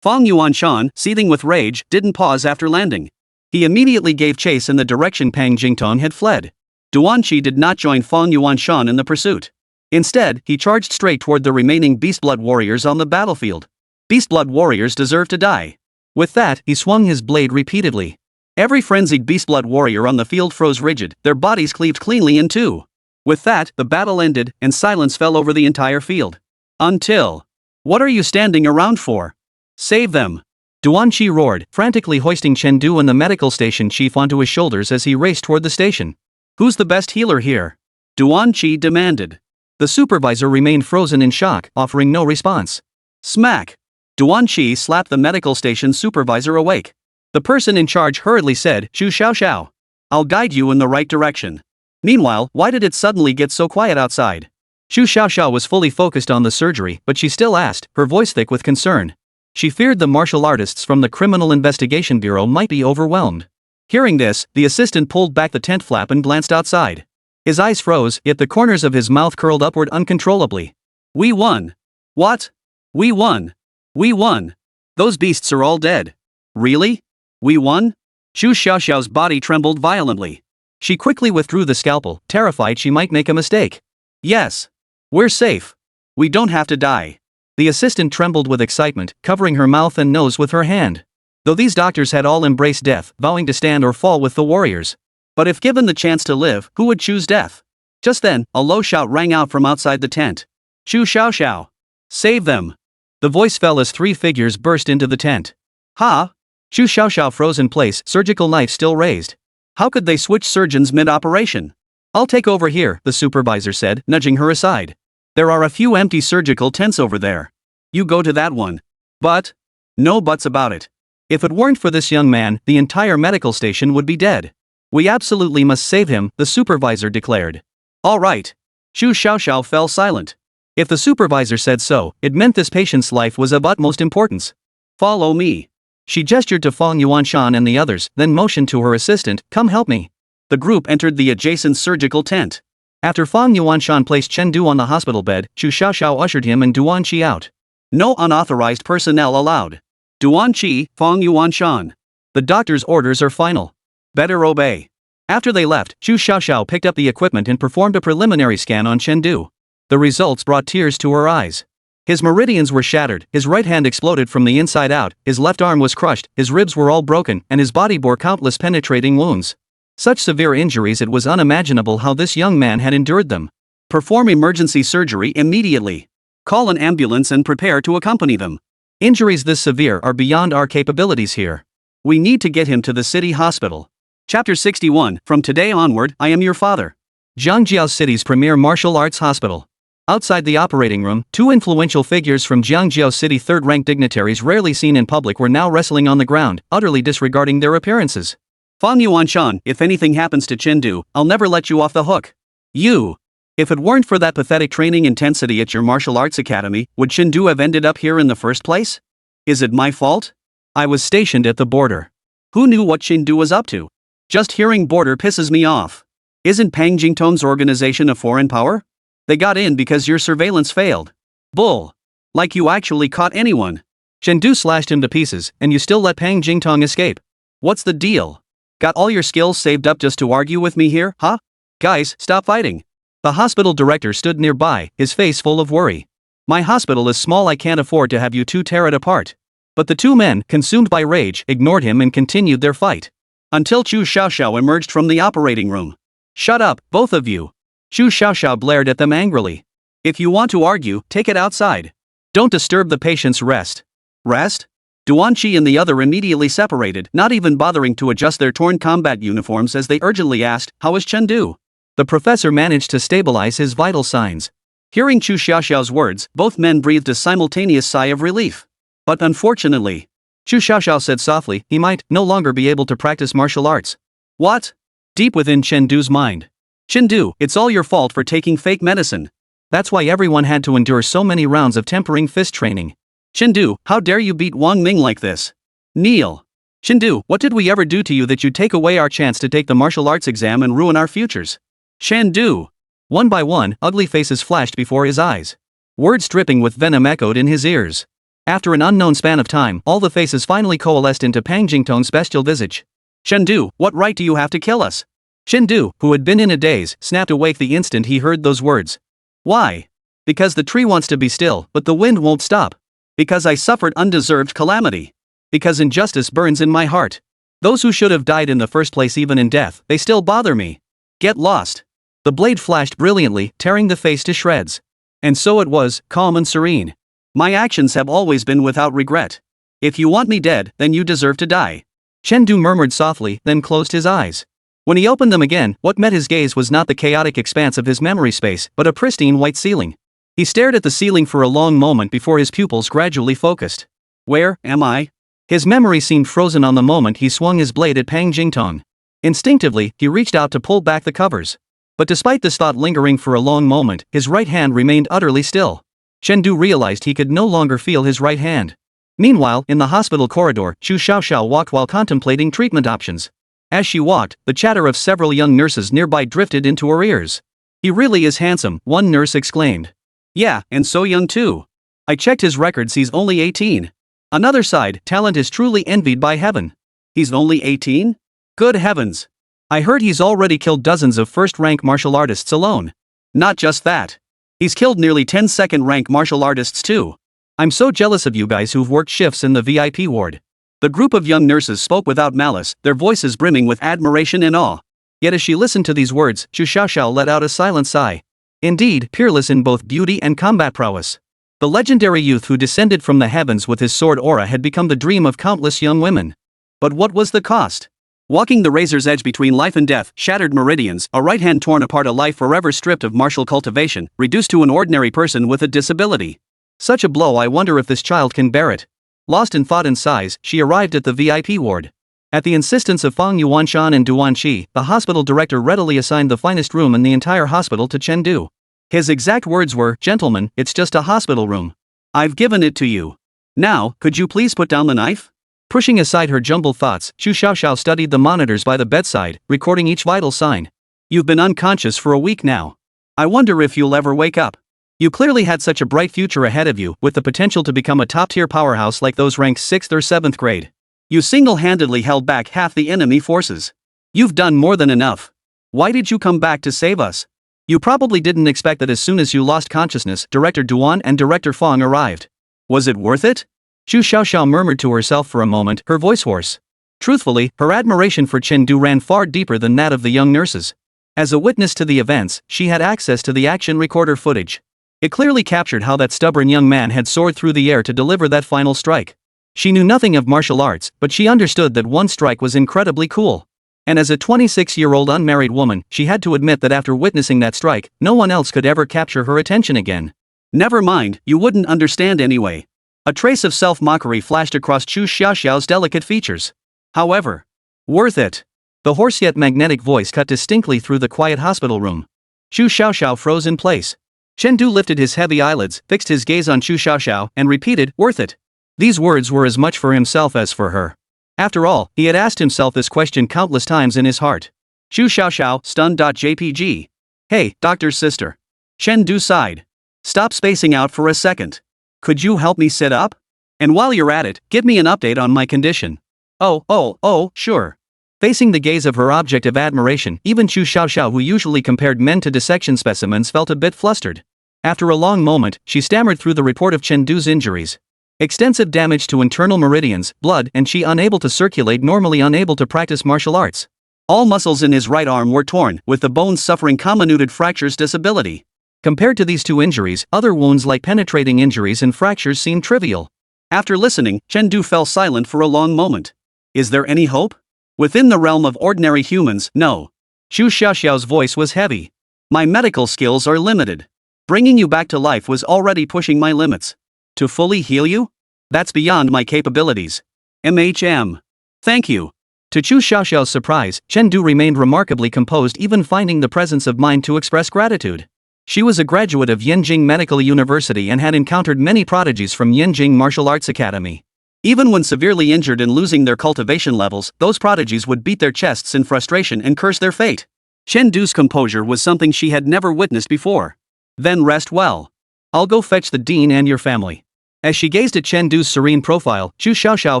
Fong Yuanshan, seething with rage, didn't pause after landing. He immediately gave chase in the direction Pang Jingtong had fled. Duanqi did not join Fong Yuanshan in the pursuit. Instead, he charged straight toward the remaining Beastblood warriors on the battlefield. Beastblood warriors deserve to die. With that, he swung his blade repeatedly. Every frenzied beastblood warrior on the field froze rigid, their bodies cleaved cleanly in two. With that, the battle ended, and silence fell over the entire field. Until. What are you standing around for? Save them! Duan Qi roared, frantically hoisting Chen Du and the medical station chief onto his shoulders as he raced toward the station. Who's the best healer here? Duan Qi demanded. The supervisor remained frozen in shock, offering no response. Smack! Duan Qi slapped the medical station supervisor awake. The person in charge hurriedly said, "Shu Xiao Xiao. I'll guide you in the right direction." Meanwhile, why did it suddenly get so quiet outside? Shu Xiao Xiao was fully focused on the surgery, but she still asked, her voice thick with concern. She feared the martial artists from the Criminal Investigation Bureau might be overwhelmed. Hearing this, the assistant pulled back the tent flap and glanced outside. His eyes froze, yet the corners of his mouth curled upward uncontrollably. We won. What? We won. We won. Those beasts are all dead. Really? We won? Shu Xiaoxiao's body trembled violently. She quickly withdrew the scalpel, terrified she might make a mistake. Yes. We're safe. We don't have to die. The assistant trembled with excitement, covering her mouth and nose with her hand. Though these doctors had all embraced death, vowing to stand or fall with the warriors. But if given the chance to live, who would choose death? Just then, a low shout rang out from outside the tent. Shu Xiaoxiao. Save them. The voice fell as three figures burst into the tent. Ha! Shu Xiaoxiao froze in place, surgical knife still raised. How could they switch surgeons mid-operation? I'll take over here, the supervisor said, nudging her aside. There are a few empty surgical tents over there. You go to that one. But? No buts about it. If it weren't for this young man, the entire medical station would be dead. We absolutely must save him, the supervisor declared. All right. Shu Xiaoxiao fell silent. If the supervisor said so, it meant this patient's life was of utmost importance. Follow me. She gestured to Fang Yuanshan and the others, then motioned to her assistant, come help me. The group entered the adjacent surgical tent. After Fang Yuanshan placed Chen Du on the hospital bed, Shu Xiaoxiao ushered him and Duan Qi out. No unauthorized personnel allowed. Duan Qi, Fang Yuanshan. The doctor's orders are final. Better obey. After they left, Shu Xiaoxiao picked up the equipment and performed a preliminary scan on Chen Du. The results brought tears to her eyes. His meridians were shattered, his right hand exploded from the inside out, his left arm was crushed, his ribs were all broken, and his body bore countless penetrating wounds. Such severe injuries it was unimaginable how this young man had endured them. Perform emergency surgery immediately. Call an ambulance and prepare to accompany them. Injuries this severe are beyond our capabilities here. We need to get him to the city hospital. Chapter 61, From today onward, I am your father. Jiangjiao City's premier martial arts hospital. Outside the operating room, two influential figures from Jiangjiao City third-ranked dignitaries rarely seen in public were now wrestling on the ground, utterly disregarding their appearances. Fang Yuanshan, if anything happens to Chen Du, I'll never let you off the hook. You. If it weren't for that pathetic training intensity at your martial arts academy, would Chen Du have ended up here in the first place? Is it my fault? I was stationed at the border. Who knew what Chen Du was up to? Just hearing border pisses me off. Isn't Pang Jingtong's organization a foreign power? They got in because your surveillance failed. Bull. Like you actually caught anyone. Chen Du slashed him to pieces, and you still let Pang Jingtong escape. What's the deal? Got all your skills saved up just to argue with me here, huh? Guys, stop fighting. The hospital director stood nearby, his face full of worry. My hospital is small, I can't afford to have you two tear it apart. But the two men, consumed by rage, ignored him and continued their fight. Until Shu Xiaoxiao emerged from the operating room. Shut up, both of you. Shu Xiaoxiao blared at them angrily. If you want to argue, take it outside. Don't disturb the patient's rest. Rest? Duan Qi and the other immediately separated, not even bothering to adjust their torn combat uniforms as they urgently asked, how is Chen Du? The professor managed to stabilize his vital signs. Hearing Shu Xiaoxiao's words, both men breathed a simultaneous sigh of relief. But unfortunately, Shu Xiaoxiao said softly, he might no longer be able to practice martial arts. What? Deep within Chen Du's mind. Chen Du, it's all your fault for taking fake medicine. That's why everyone had to endure so many rounds of tempering fist training. Chen Du, how dare you beat Wang Ming like this? Kneel. Chen Du, what did we ever do to you that you'd take away our chance to take the martial arts exam and ruin our futures? Chen Du. One by one, ugly faces flashed before his eyes. Words dripping with venom echoed in his ears. After an unknown span of time, all the faces finally coalesced into Pang Jingtong's bestial visage. Chen Du, what right do you have to kill us? Chen Du, who had been in a daze, snapped awake the instant he heard those words. Why? Because the tree wants to be still, but the wind won't stop. Because I suffered undeserved calamity. Because injustice burns in my heart. Those who should have died in the first place, even in death, they still bother me. Get lost. The blade flashed brilliantly, tearing the face to shreds. And so it was, calm and serene. My actions have always been without regret. If you want me dead, then you deserve to die. Chen Du murmured softly, then closed his eyes. When he opened them again, what met his gaze was not the chaotic expanse of his memory space, but a pristine white ceiling. He stared at the ceiling for a long moment before his pupils gradually focused. Where am I? His memory seemed frozen on the moment he swung his blade at Pang Jingtong. Instinctively, he reached out to pull back the covers. But despite this thought lingering for a long moment, his right hand remained utterly still. Chen Du realized he could no longer feel his right hand. Meanwhile, in the hospital corridor, Chu Xiaoxiao walked while contemplating treatment options. As she walked, the chatter of several young nurses nearby drifted into her ears. He really is handsome, one nurse exclaimed. Yeah, and so young too. I checked his records, he's only 18. Another sighed, talent is truly envied by heaven. He's only 18? Good heavens. I heard he's already killed dozens of first-rank martial artists alone. Not just that. He's killed nearly 10 second-rank martial artists too. I'm so jealous of you guys who've worked shifts in the VIP ward. The group of young nurses spoke without malice, their voices brimming with admiration and awe. Yet as she listened to these words, Chu Xiaoxiao let out a silent sigh. Indeed, peerless in both beauty and combat prowess. The legendary youth who descended from the heavens with his sword aura had become the dream of countless young women. But what was the cost? Walking the razor's edge between life and death, shattered meridians, a right hand torn apart, a life forever stripped of martial cultivation, reduced to an ordinary person with a disability. Such a blow, I wonder if this child can bear it. Lost in thought and sighs, she arrived at the VIP ward. At the insistence of Fang Yuanshan and Duan Qi, the hospital director readily assigned the finest room in the entire hospital to Chen Du. His exact words were, "Gentlemen, it's just a hospital room. I've given it to you. Now, could you please put down the knife?" Pushing aside her jumbled thoughts, Chu Xiaoxiao studied the monitors by the bedside, recording each vital sign. You've been unconscious for a week now. I wonder if you'll ever wake up. You clearly had such a bright future ahead of you, with the potential to become a top-tier powerhouse like those ranked 6th or 7th grade. You single-handedly held back half the enemy forces. You've done more than enough. Why did you come back to save us? You probably didn't expect that as soon as you lost consciousness, Director Duan and Director Fang arrived. Was it worth it? Chu Xiaoxiao murmured to herself for a moment, her voice hoarse. Truthfully, her admiration for Chen Du ran far deeper than that of the young nurses. As a witness to the events, she had access to the action recorder footage. It clearly captured how that stubborn young man had soared through the air to deliver that final strike. She knew nothing of martial arts, but she understood that one strike was incredibly cool. And as a 26-year-old unmarried woman, she had to admit that after witnessing that strike, no one else could ever capture her attention again. Never mind, you wouldn't understand anyway. A trace of self-mockery flashed across Chu Xiaoxiao's delicate features. However, worth it. The hoarse yet magnetic voice cut distinctly through the quiet hospital room. Chu Xiaoxiao froze in place. Chen Du lifted his heavy eyelids, fixed his gaze on Chu Xiaoxiao, and repeated, "Worth it." These words were as much for himself as for her. After all, he had asked himself this question countless times in his heart. Chu Xiaoxiao, stunned.jpg. Hey, doctor's sister. Chen Du sighed. Stop spacing out for a second. Could you help me sit up? And while you're at it, give me an update on my condition. Oh, sure. Facing the gaze of her object of admiration, even Chu Xiaoxiao, who usually compared men to dissection specimens, felt a bit flustered. After a long moment, she stammered through the report of Chen Du's injuries. Extensive damage to internal meridians, blood, and qi unable to circulate normally, unable to practice martial arts. All muscles in his right arm were torn, with the bones suffering comminuted fractures disability. Compared to these two injuries, other wounds like penetrating injuries and fractures seemed trivial. After listening, Chen Du fell silent for a long moment. Is there any hope? Within the realm of ordinary humans, no. Chu Xiaoxiao's voice was heavy. My medical skills are limited. Bringing you back to life was already pushing my limits. To fully heal you? That's beyond my capabilities. Thank you. To Chu Xiaoxiao's surprise, Chen Du remained remarkably composed, even finding the presence of mind to express gratitude. She was a graduate of Yenjing Medical University and had encountered many prodigies from Yenjing Martial Arts Academy. Even when severely injured and losing their cultivation levels, those prodigies would beat their chests in frustration and curse their fate. Chen Du's composure was something she had never witnessed before. Then rest well. I'll go fetch the dean and your family. As she gazed at Chen Du's serene profile, Chu Xiaoxiao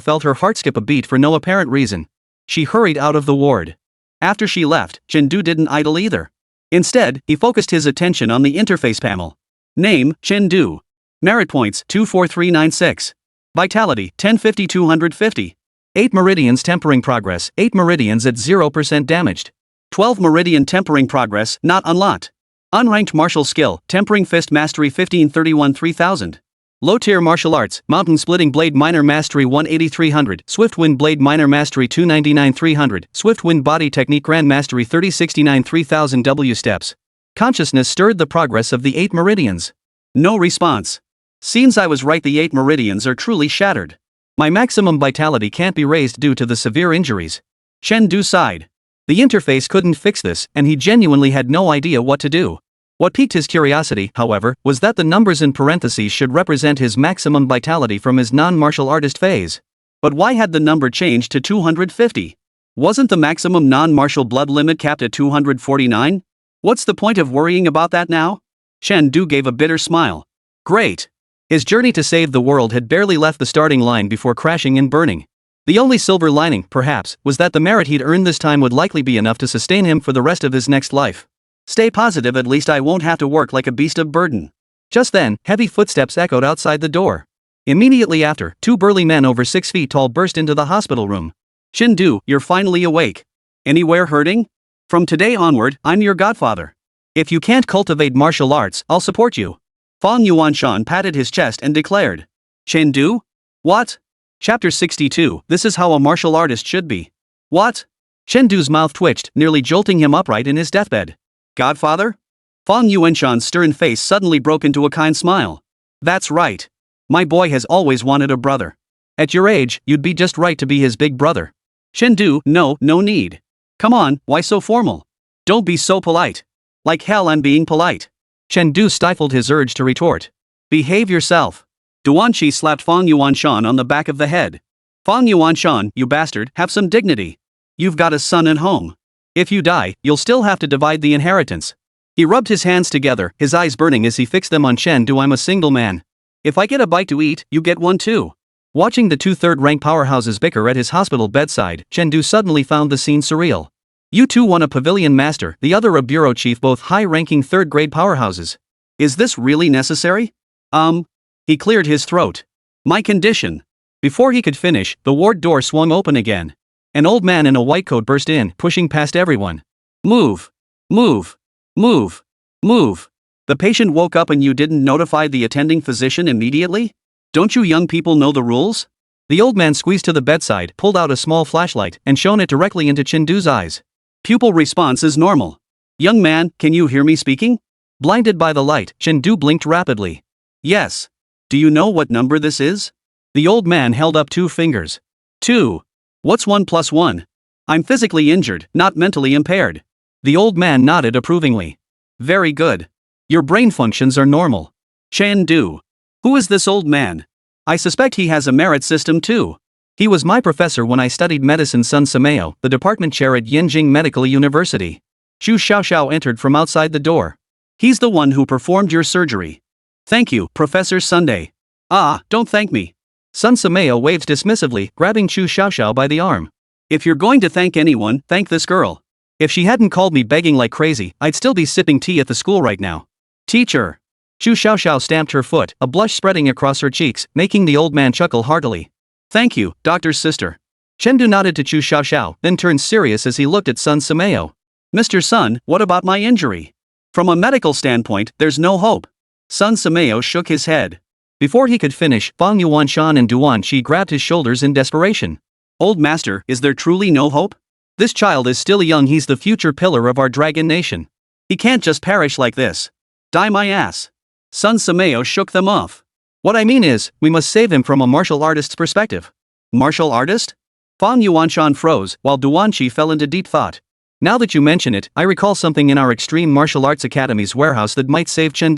felt her heart skip a beat for no apparent reason. She hurried out of the ward. After she left, Chen Du didn't idle either. Instead, he focused his attention on the interface panel. Name, Chen Du. Merit points, 24396. Vitality, 1050 250. 8 meridians tempering progress, 8 meridians at 0% damaged. 12 meridian tempering progress, not unlocked. Unranked martial skill, tempering fist mastery 1531 3000. Low tier martial arts, mountain splitting blade minor mastery 180 300, swift wind blade minor mastery 299 300, swift wind body technique grand mastery 3069 3000 W steps. Consciousness stirred the progress of the 8 meridians. No response. Seems I was right, the 8 meridians are truly shattered. My maximum vitality can't be raised due to the severe injuries. Chen sighed. The interface couldn't fix this, and he genuinely had no idea what to do. What piqued his curiosity, however, was that the numbers in parentheses should represent his maximum vitality from his non-martial artist phase. But why had the number changed to 250? Wasn't the maximum non-martial blood limit capped at 249? What's the point of worrying about that now? Chen gave a bitter smile. Great. His journey to save the world had barely left the starting line before crashing and burning. The only silver lining, perhaps, was that the merit he'd earned this time would likely be enough to sustain him for the rest of his next life. Stay positive, at least I won't have to work like a beast of burden. Just then, heavy footsteps echoed outside the door. Immediately after, 2 burly men over 6 feet tall burst into the hospital room. Chen, you're finally awake. Anywhere hurting? From today onward, I'm your godfather. If you can't cultivate martial arts, I'll support you. Fang Yuanshan patted his chest and declared. Chen? What? Chapter 62, This is how a martial artist should be. What? Chen mouth twitched, nearly jolting him upright in his deathbed. Godfather? Fang Yuanshan's stern face suddenly broke into a kind smile. That's right. My boy has always wanted a brother. At your age, you'd be just right to be his big brother. Chen, no need. Come on, why so formal? Don't be so polite. Like hell I'm being polite. Chen stifled his urge to retort. Behave yourself. Duanqi slapped Fang Yuanshan on the back of the head. Fang Yuanshan, you bastard, have some dignity. You've got a son at home. If you die, you'll still have to divide the inheritance. He rubbed his hands together, his eyes burning as he fixed them on Chen. I'm a single man. If I get a bite to eat, you get one too. Watching the 2 third-rank powerhouses bicker at his hospital bedside, Chen suddenly found the scene surreal. You two, one a pavilion master, the other a bureau chief, both high-ranking third-grade powerhouses. Is this really necessary? He cleared his throat. My condition. Before he could finish, the ward door swung open again. An old man in a white coat burst in, pushing past everyone. Move. Move. Move. Move. The patient woke up and you didn't notify the attending physician immediately? Don't you young people know the rules? The old man squeezed to the bedside, pulled out a small flashlight, and shone it directly into Chen eyes. Pupil response is normal. Young man, can you hear me speaking? Blinded by the light, Chen blinked rapidly. Yes. Do you know what number this is? The old man held up 2 fingers. 2. What's 1 plus 1? I'm physically injured, not mentally impaired. The old man nodded approvingly. Very good. Your brain functions are normal. Chen. Who is this old man? I suspect he has a merit system too. He was my professor when I studied medicine. Sun Simeo, the department chair at Yenjing Medical University. Chu Xiaoxiao entered from outside the door. He's the one who performed your surgery. Thank you, Professor Sunday. Don't thank me. Sun Simeo waved dismissively, grabbing Chu Xiaoxiao by the arm. If you're going to thank anyone, thank this girl. If she hadn't called me begging like crazy, I'd still be sipping tea at the school right now. Teacher. Chu Xiaoxiao stamped her foot, a blush spreading across her cheeks, making the old man chuckle heartily. Thank you, doctor's sister. Chen nodded to Chu Xiaoxiao, then turned serious as he looked at Sun Simeo. Mr. Sun, what about my injury? From a medical standpoint, there's no hope. Sun Simeo shook his head. Before he could finish, Fang Yuanshan and Duanqi grabbed his shoulders in desperation. Old master, is there truly no hope? This child is still young, he's the future pillar of our dragon nation. He can't just perish like this. Die my ass. Sun Simeo shook them off. What I mean is, we must save him from a martial artist's perspective. Martial artist? Fang Yuanshan froze, while Duanqi fell into deep thought. Now that you mention it, I recall something in our Extreme Martial Arts Academy's warehouse that might save Chen.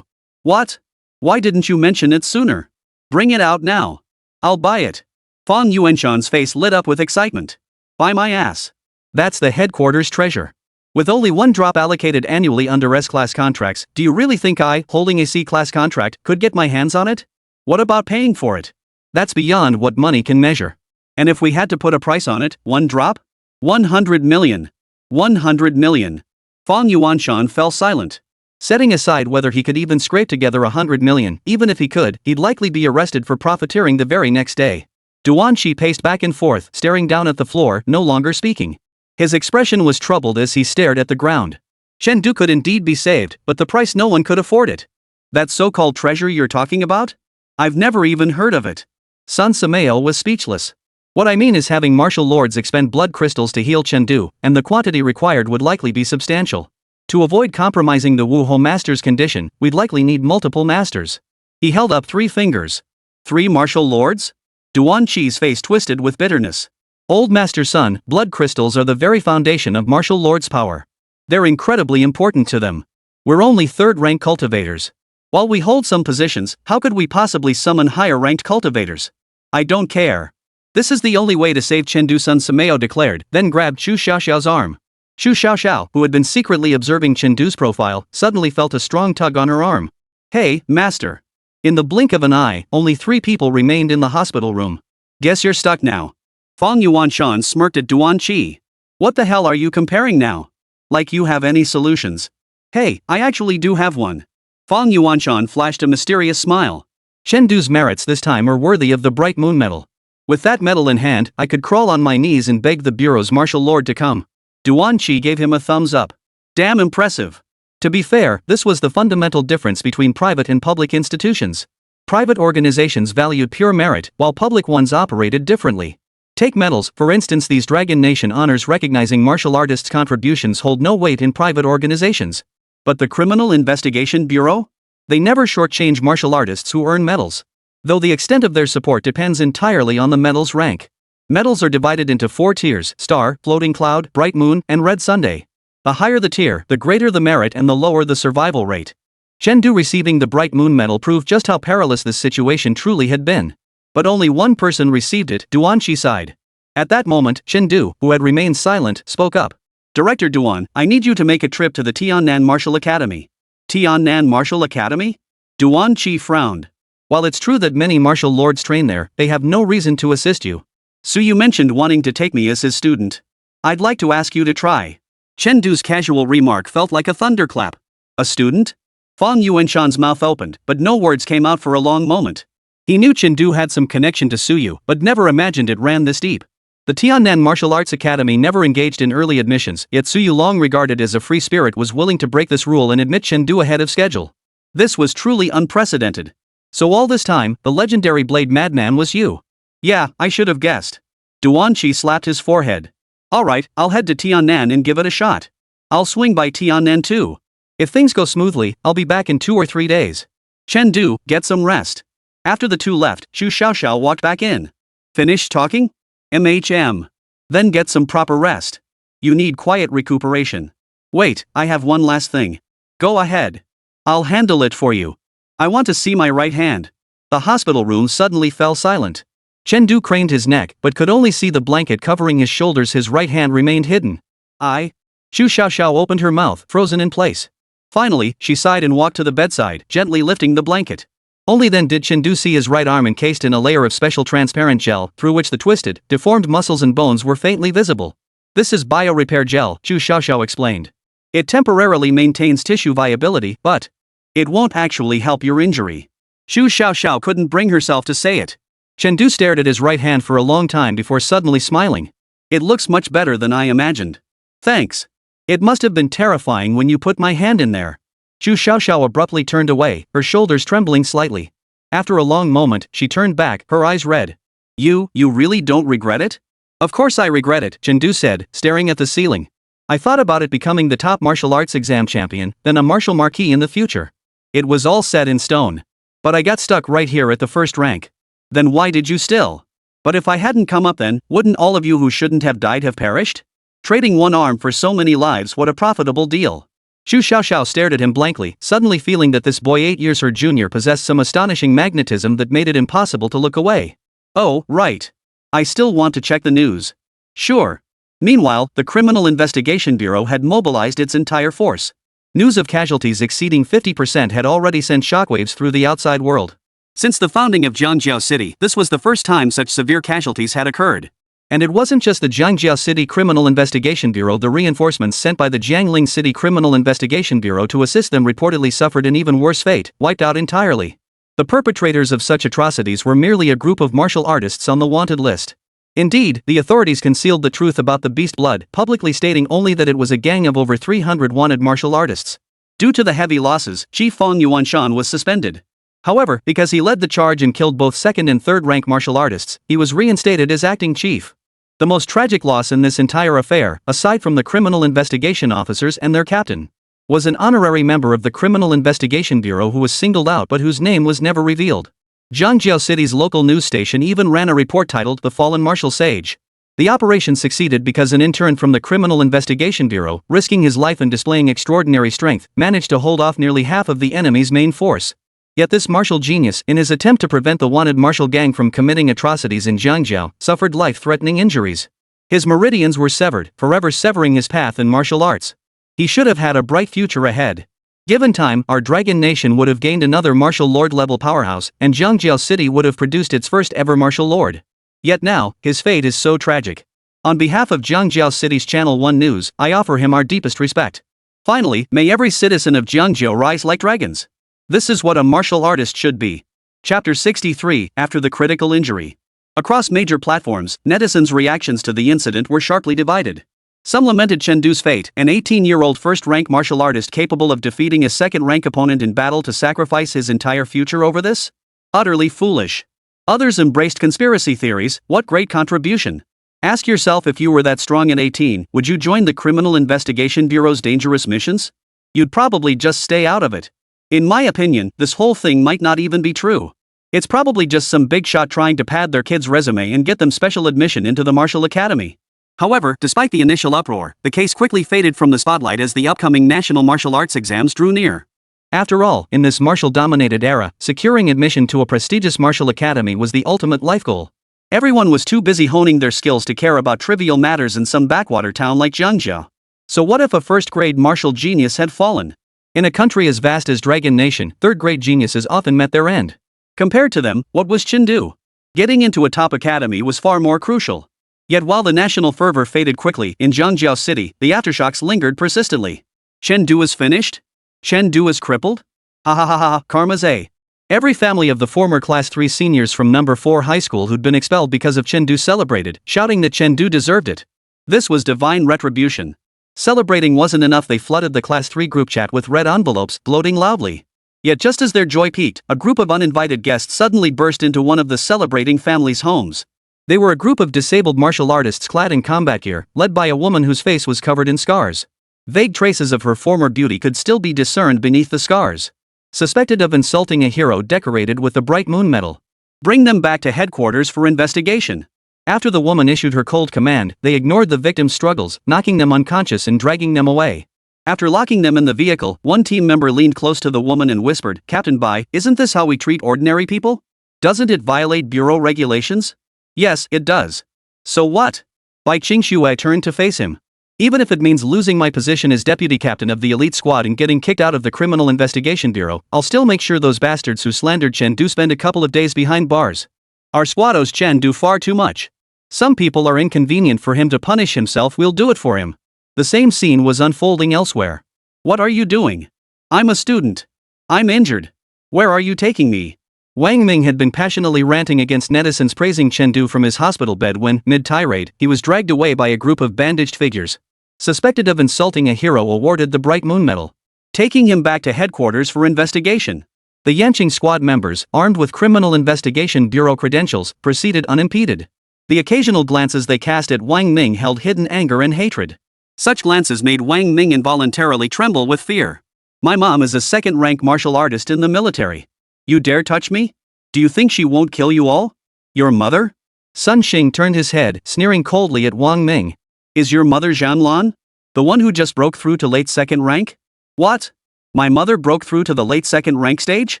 What? Why didn't you mention it sooner? Bring it out now. I'll buy it. Fang Yuanshan's face lit up with excitement. Buy my ass. That's the headquarters treasure. With only 1 drop allocated annually under S-class contracts, do you really think I, holding a C-class contract, could get my hands on it? What about paying for it? That's beyond what money can measure. And if we had to put a price on it, 1 drop? 100 million. 100 million. Fang Yuanshan fell silent. Setting aside whether he could even scrape together 100 million, even if he could, he'd likely be arrested for profiteering the very next day. Duanqi paced back and forth, staring down at the floor, no longer speaking. His expression was troubled as he stared at the ground. Chen Du could indeed be saved, but the price no one could afford it. That so-called treasure you're talking about? I've never even heard of it. Sun Samael was speechless. What I mean is having martial lords expend blood crystals to heal Chen Du, and the quantity required would likely be substantial. To avoid compromising the Wuhou master's condition, we'd likely need multiple masters. He held up 3 fingers. 3 martial lords? Duanqi's face twisted with bitterness. Old Master Sun, blood crystals are the very foundation of martial lords' power. They're incredibly important to them. We're only 3rd-rank cultivators. While we hold some positions, how could we possibly summon higher-ranked cultivators? I don't care. This is the only way to save Chen Du, Sun Samael declared, then grabbed Chu Xiaoxiao's arm. Chu Xiaoxiao, who had been secretly observing Chen Du's profile, suddenly felt a strong tug on her arm. Hey, master. In the blink of an eye, only 3 people remained in the hospital room. Guess you're stuck now. Fang Yuanshan smirked at Duanqi. What the hell are you comparing now? Like you have any solutions. Hey, I actually do have one. Fang Yuanshan flashed a mysterious smile. Chen Du's merits this time are worthy of the Bright Moon Medal. With that medal in hand, I could crawl on my knees and beg the Bureau's martial lord to come. Duanqi gave him a thumbs up. Damn impressive. To be fair, this was the fundamental difference between private and public institutions. Private organizations valued pure merit, while public ones operated differently. Take medals, for instance. These Dragon Nation honors recognizing martial artists' contributions hold no weight in private organizations. But the Criminal Investigation Bureau? They never shortchange martial artists who earn medals. Though the extent of their support depends entirely on the medal's rank. Medals are divided into 4 tiers: Star, Floating Cloud, Bright Moon, and Red Sunday. The higher the tier, the greater the merit and the lower the survival rate. Chen Du receiving the Bright Moon Medal proved just how perilous this situation truly had been. But only one person received it, Duanqi sighed. At that moment, Chen Du, who had remained silent, spoke up. Director Duan, I need you to make a trip to the Tiannan Martial Academy. Tiannan Martial Academy? Duanqi frowned. While it's true that many martial lords train there, they have no reason to assist you. So you mentioned wanting to take me as his student. I'd like to ask you to try. Chen Du's casual remark felt like a thunderclap. A student? Fang Yuanshan's mouth opened, but no words came out for a long moment. He knew Chen Du had some connection to Suyu, but never imagined it ran this deep. The Tiannan Martial Arts Academy never engaged in early admissions, yet Suyu, long regarded as a free spirit, was willing to break this rule and admit Chen Du ahead of schedule. This was truly unprecedented. So all this time, the legendary Blade Madman was you. Yeah, I should have guessed. Duanqi slapped his forehead. Alright, I'll head to Tiannan and give it a shot. I'll swing by Tiannan too. If things go smoothly, I'll be back in 2 or 3 days. Chen Du, get some rest. After the two left, Chu Xiaoxiao walked back in. Finish talking? Then get some proper rest. You need quiet recuperation. Wait, I have one last thing. Go ahead. I'll handle it for you. I want to see my right hand. The hospital room suddenly fell silent. Chen Du craned his neck, but could only see the blanket covering his shoulders. His right hand remained hidden. Chu Xiaoxiao opened her mouth, frozen in place. Finally, she sighed and walked to the bedside, gently lifting the blanket. Only then did Chen Du see his right arm encased in a layer of special transparent gel, through which the twisted, deformed muscles and bones were faintly visible. This is bio-repair gel, Chu Xiaoxiao explained. It temporarily maintains tissue viability, but it won't actually help your injury. Chu Xiaoxiao couldn't bring herself to say it. Chen Du stared at his right hand for a long time before suddenly smiling. It looks much better than I imagined. Thanks. It must have been terrifying when you put my hand in there. Chu Xiaoxiao abruptly turned away, her shoulders trembling slightly. After a long moment, she turned back, her eyes red. You really don't regret it? Of course I regret it, Chen Du said, staring at the ceiling. I thought about it becoming the top martial arts exam champion, then a martial marquis in the future. It was all set in stone. But I got stuck right here at the first rank. Then why did you still? But if I hadn't come up then, wouldn't all of you who shouldn't have died have perished? Trading one arm for so many lives, what a profitable deal. Chu Xiaoxiao stared at him blankly, suddenly feeling that this boy 8 years her junior possessed some astonishing magnetism that made it impossible to look away. Oh, right. I still want to check the news. Sure. Meanwhile, the Criminal Investigation Bureau had mobilized its entire force. News of casualties exceeding 50% had already sent shockwaves through the outside world. Since the founding of Jiangjiao City, this was the first time such severe casualties had occurred. And it wasn't just the Jiangjiao City Criminal Investigation Bureau. The reinforcements sent by the Jiangling City Criminal Investigation Bureau to assist them reportedly suffered an even worse fate, wiped out entirely. The perpetrators of such atrocities were merely a group of martial artists on the wanted list. Indeed, the authorities concealed the truth about the beast blood, publicly stating only that it was a gang of over 300 wanted martial artists. Due to the heavy losses, Chief Fong Yuanshan was suspended. However, because he led the charge and killed both second and third rank martial artists, he was reinstated as acting chief. The most tragic loss in this entire affair, aside from the criminal investigation officers and their captain, was an honorary member of the Criminal Investigation Bureau who was singled out but whose name was never revealed. Jiangjiao City's local news station even ran a report titled "The Fallen Martial Sage." The operation succeeded because an intern from the Criminal Investigation Bureau, risking his life and displaying extraordinary strength, managed to hold off nearly half of the enemy's main force. Yet this martial genius, in his attempt to prevent the wanted martial gang from committing atrocities in Jiangjiao, suffered life-threatening injuries. His meridians were severed, forever severing his path in martial arts. He should have had a bright future ahead. Given time, our Dragon Nation would have gained another martial lord-level powerhouse, and Jiangjiao City would have produced its first ever martial lord. Yet now, his fate is so tragic. On behalf of Jiangjiao City's Channel 1 News, I offer him our deepest respect. Finally, may every citizen of Jiangjiao rise like dragons. This is what a martial artist should be. Chapter 63, After the Critical Injury. Across major platforms, netizens' reactions to the incident were sharply divided. Some lamented Chen Du's fate, an 18-year-old first-rank martial artist capable of defeating a second-rank opponent in battle to sacrifice his entire future over this? Utterly foolish. Others embraced conspiracy theories. What great contribution. Ask yourself, if you were that strong at 18, would you join the Criminal Investigation Bureau's dangerous missions? You'd probably just stay out of it. In my opinion, this whole thing might not even be true. It's probably just some big shot trying to pad their kid's resume and get them special admission into the martial academy. However, despite the initial uproar, the case quickly faded from the spotlight as the upcoming national martial arts exams drew near. After all, in this martial-dominated era, securing admission to a prestigious martial academy was the ultimate life goal. Everyone was too busy honing their skills to care about trivial matters in some backwater town like Jiangjiao. So what if a first-grade martial genius had fallen? In a country as vast as Dragon Nation, third-grade geniuses often met their end. Compared to them, what was Chen Du? Getting into a top academy was far more crucial. Yet while the national fervor faded quickly, in Jiangjiao City, the aftershocks lingered persistently. Chen Du is finished? Chen Du is crippled? Ha ha ha ha, karma's A. Every family of the former Class 3 seniors from number 4 high school who'd been expelled because of Chen Du celebrated, shouting that Chen Du deserved it. This was divine retribution. Celebrating wasn't enough, they flooded the Class 3 group chat with red envelopes, gloating loudly. Yet just as their joy peaked, a group of uninvited guests suddenly burst into one of the celebrating families' homes. They were a group of disabled martial artists clad in combat gear, led by a woman whose face was covered in scars. Vague traces of her former beauty could still be discerned beneath the scars. Suspected of insulting a hero decorated with the Bright Moon Medal. Bring them back to headquarters for investigation. After the woman issued her cold command, they ignored the victim's struggles, knocking them unconscious and dragging them away. After locking them in the vehicle, one team member leaned close to the woman and whispered, "Captain Bai, isn't this how we treat ordinary people? Doesn't it violate bureau regulations?" "Yes, it does." "So what?" Bai Qingxue turned to face him. "Even if it means losing my position as deputy captain of the elite squad and getting kicked out of the Criminal Investigation Bureau, I'll still make sure those bastards who slandered Chen Du spend a couple of days behind bars. Our squad owes Chen Du far too much. Some people are inconvenient for him to punish himself, we'll do it for him." The same scene was unfolding elsewhere. "What are you doing?" "I'm a student. I'm injured." "Where are you taking me?" Wang Ming had been passionately ranting against netizens praising Chen Du from his hospital bed when, mid-tirade, he was dragged away by a group of bandaged figures. Suspected of insulting a hero awarded the Bright Moon Medal. Taking him back to headquarters for investigation. The Yanqing squad members, armed with Criminal Investigation Bureau credentials, proceeded unimpeded. The occasional glances they cast at Wang Ming held hidden anger and hatred. Such glances made Wang Ming involuntarily tremble with fear. "My mom is a second-rank martial artist in the military. You dare touch me? Do you think she won't kill you all? Your mother?" Sun Xing turned his head, sneering coldly at Wang Ming. "Is your mother Zhanlan? The one who just broke through to late second rank?" "What? My mother broke through to the late second rank stage?"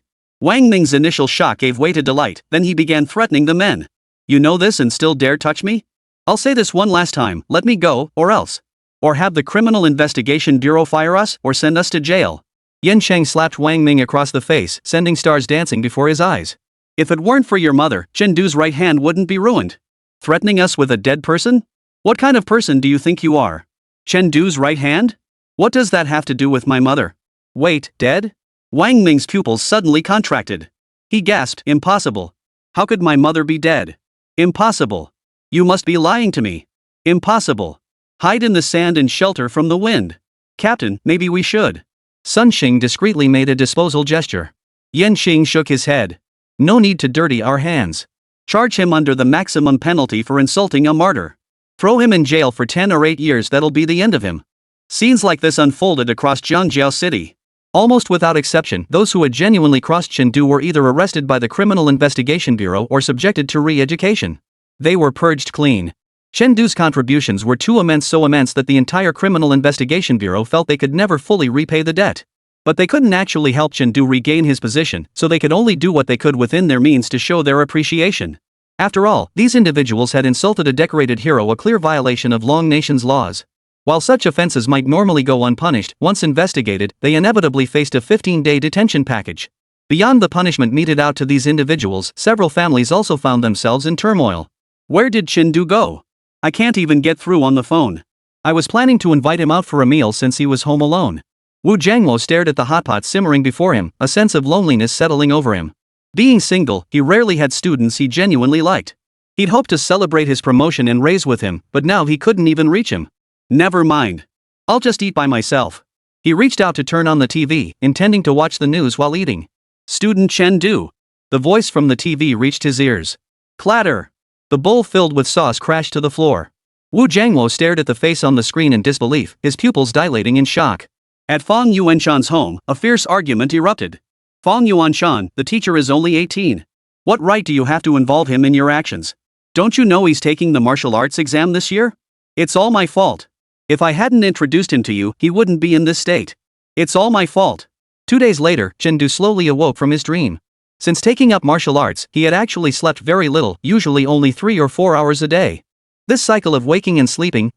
Wang Ming's initial shock gave way to delight, then he began threatening the men. "You know this and still dare touch me? I'll say this one last time, let me go, or else. Or have the Criminal Investigation Bureau fire us, or send us to jail." Yan Cheng slapped Wang Ming across the face, sending stars dancing before his eyes. "If it weren't for your mother, Chen Du's right hand wouldn't be ruined. Threatening us with a dead person? What kind of person do you think you are? Chen Du's right hand? What does that have to do with my mother? Wait, dead? Wang Ming's pupils suddenly contracted. He gasped, impossible. How could my mother be dead? Impossible. You must be lying to me. Impossible. Hide in the sand and shelter from the wind. Captain, maybe we should. Sun Xing discreetly made a disposal gesture. Yan Xing shook his head. No need to dirty our hands. Charge him under the maximum penalty for insulting a martyr. Throw him in jail for 10 or 8 years, that'll be the end of him. Scenes like this unfolded across Jiangjiao City. Almost without exception, those who had genuinely crossed Chen Du were either arrested by the Criminal Investigation Bureau or subjected to re-education. They were purged clean. Chen Du's contributions were too immense, so immense that the entire Criminal Investigation Bureau felt they could never fully repay the debt. But they couldn't actually help Chen Du regain his position, so they could only do what they could within their means to show their appreciation. After all, these individuals had insulted a decorated hero, a clear violation of Long Nation's laws. While such offenses might normally go unpunished, once investigated, they inevitably faced a 15-day detention package. Beyond the punishment meted out to these individuals, several families also found themselves in turmoil. Where did Chen Du go? I can't even get through on the phone. I was planning to invite him out for a meal since he was home alone. Wu Jiangmo stared at the hot pot simmering before him, a sense of loneliness settling over him. Being single, he rarely had students he genuinely liked. He'd hoped to celebrate his promotion and raise with him, but now he couldn't even reach him. Never mind. I'll just eat by myself. He reached out to turn on the TV, intending to watch the news while eating. Student Chen Du. The voice from the TV reached his ears. Clatter. The bowl filled with sauce crashed to the floor. Wu Jiangmo stared at the face on the screen in disbelief, his pupils dilating in shock. At Fang Yuanshan's home, a fierce argument erupted. Fang Yuanshan, the teacher is only 18. What right do you have to involve him in your actions? Don't you know he's taking the martial arts exam this year? It's all my fault. If I hadn't introduced him to you, he wouldn't be in this state. It's all my fault. 2 days later, Chen Du slowly awoke from his dream. Since taking up martial arts, he had actually slept very little, usually only 3 or 4 hours a day. This cycle of waking and sleeping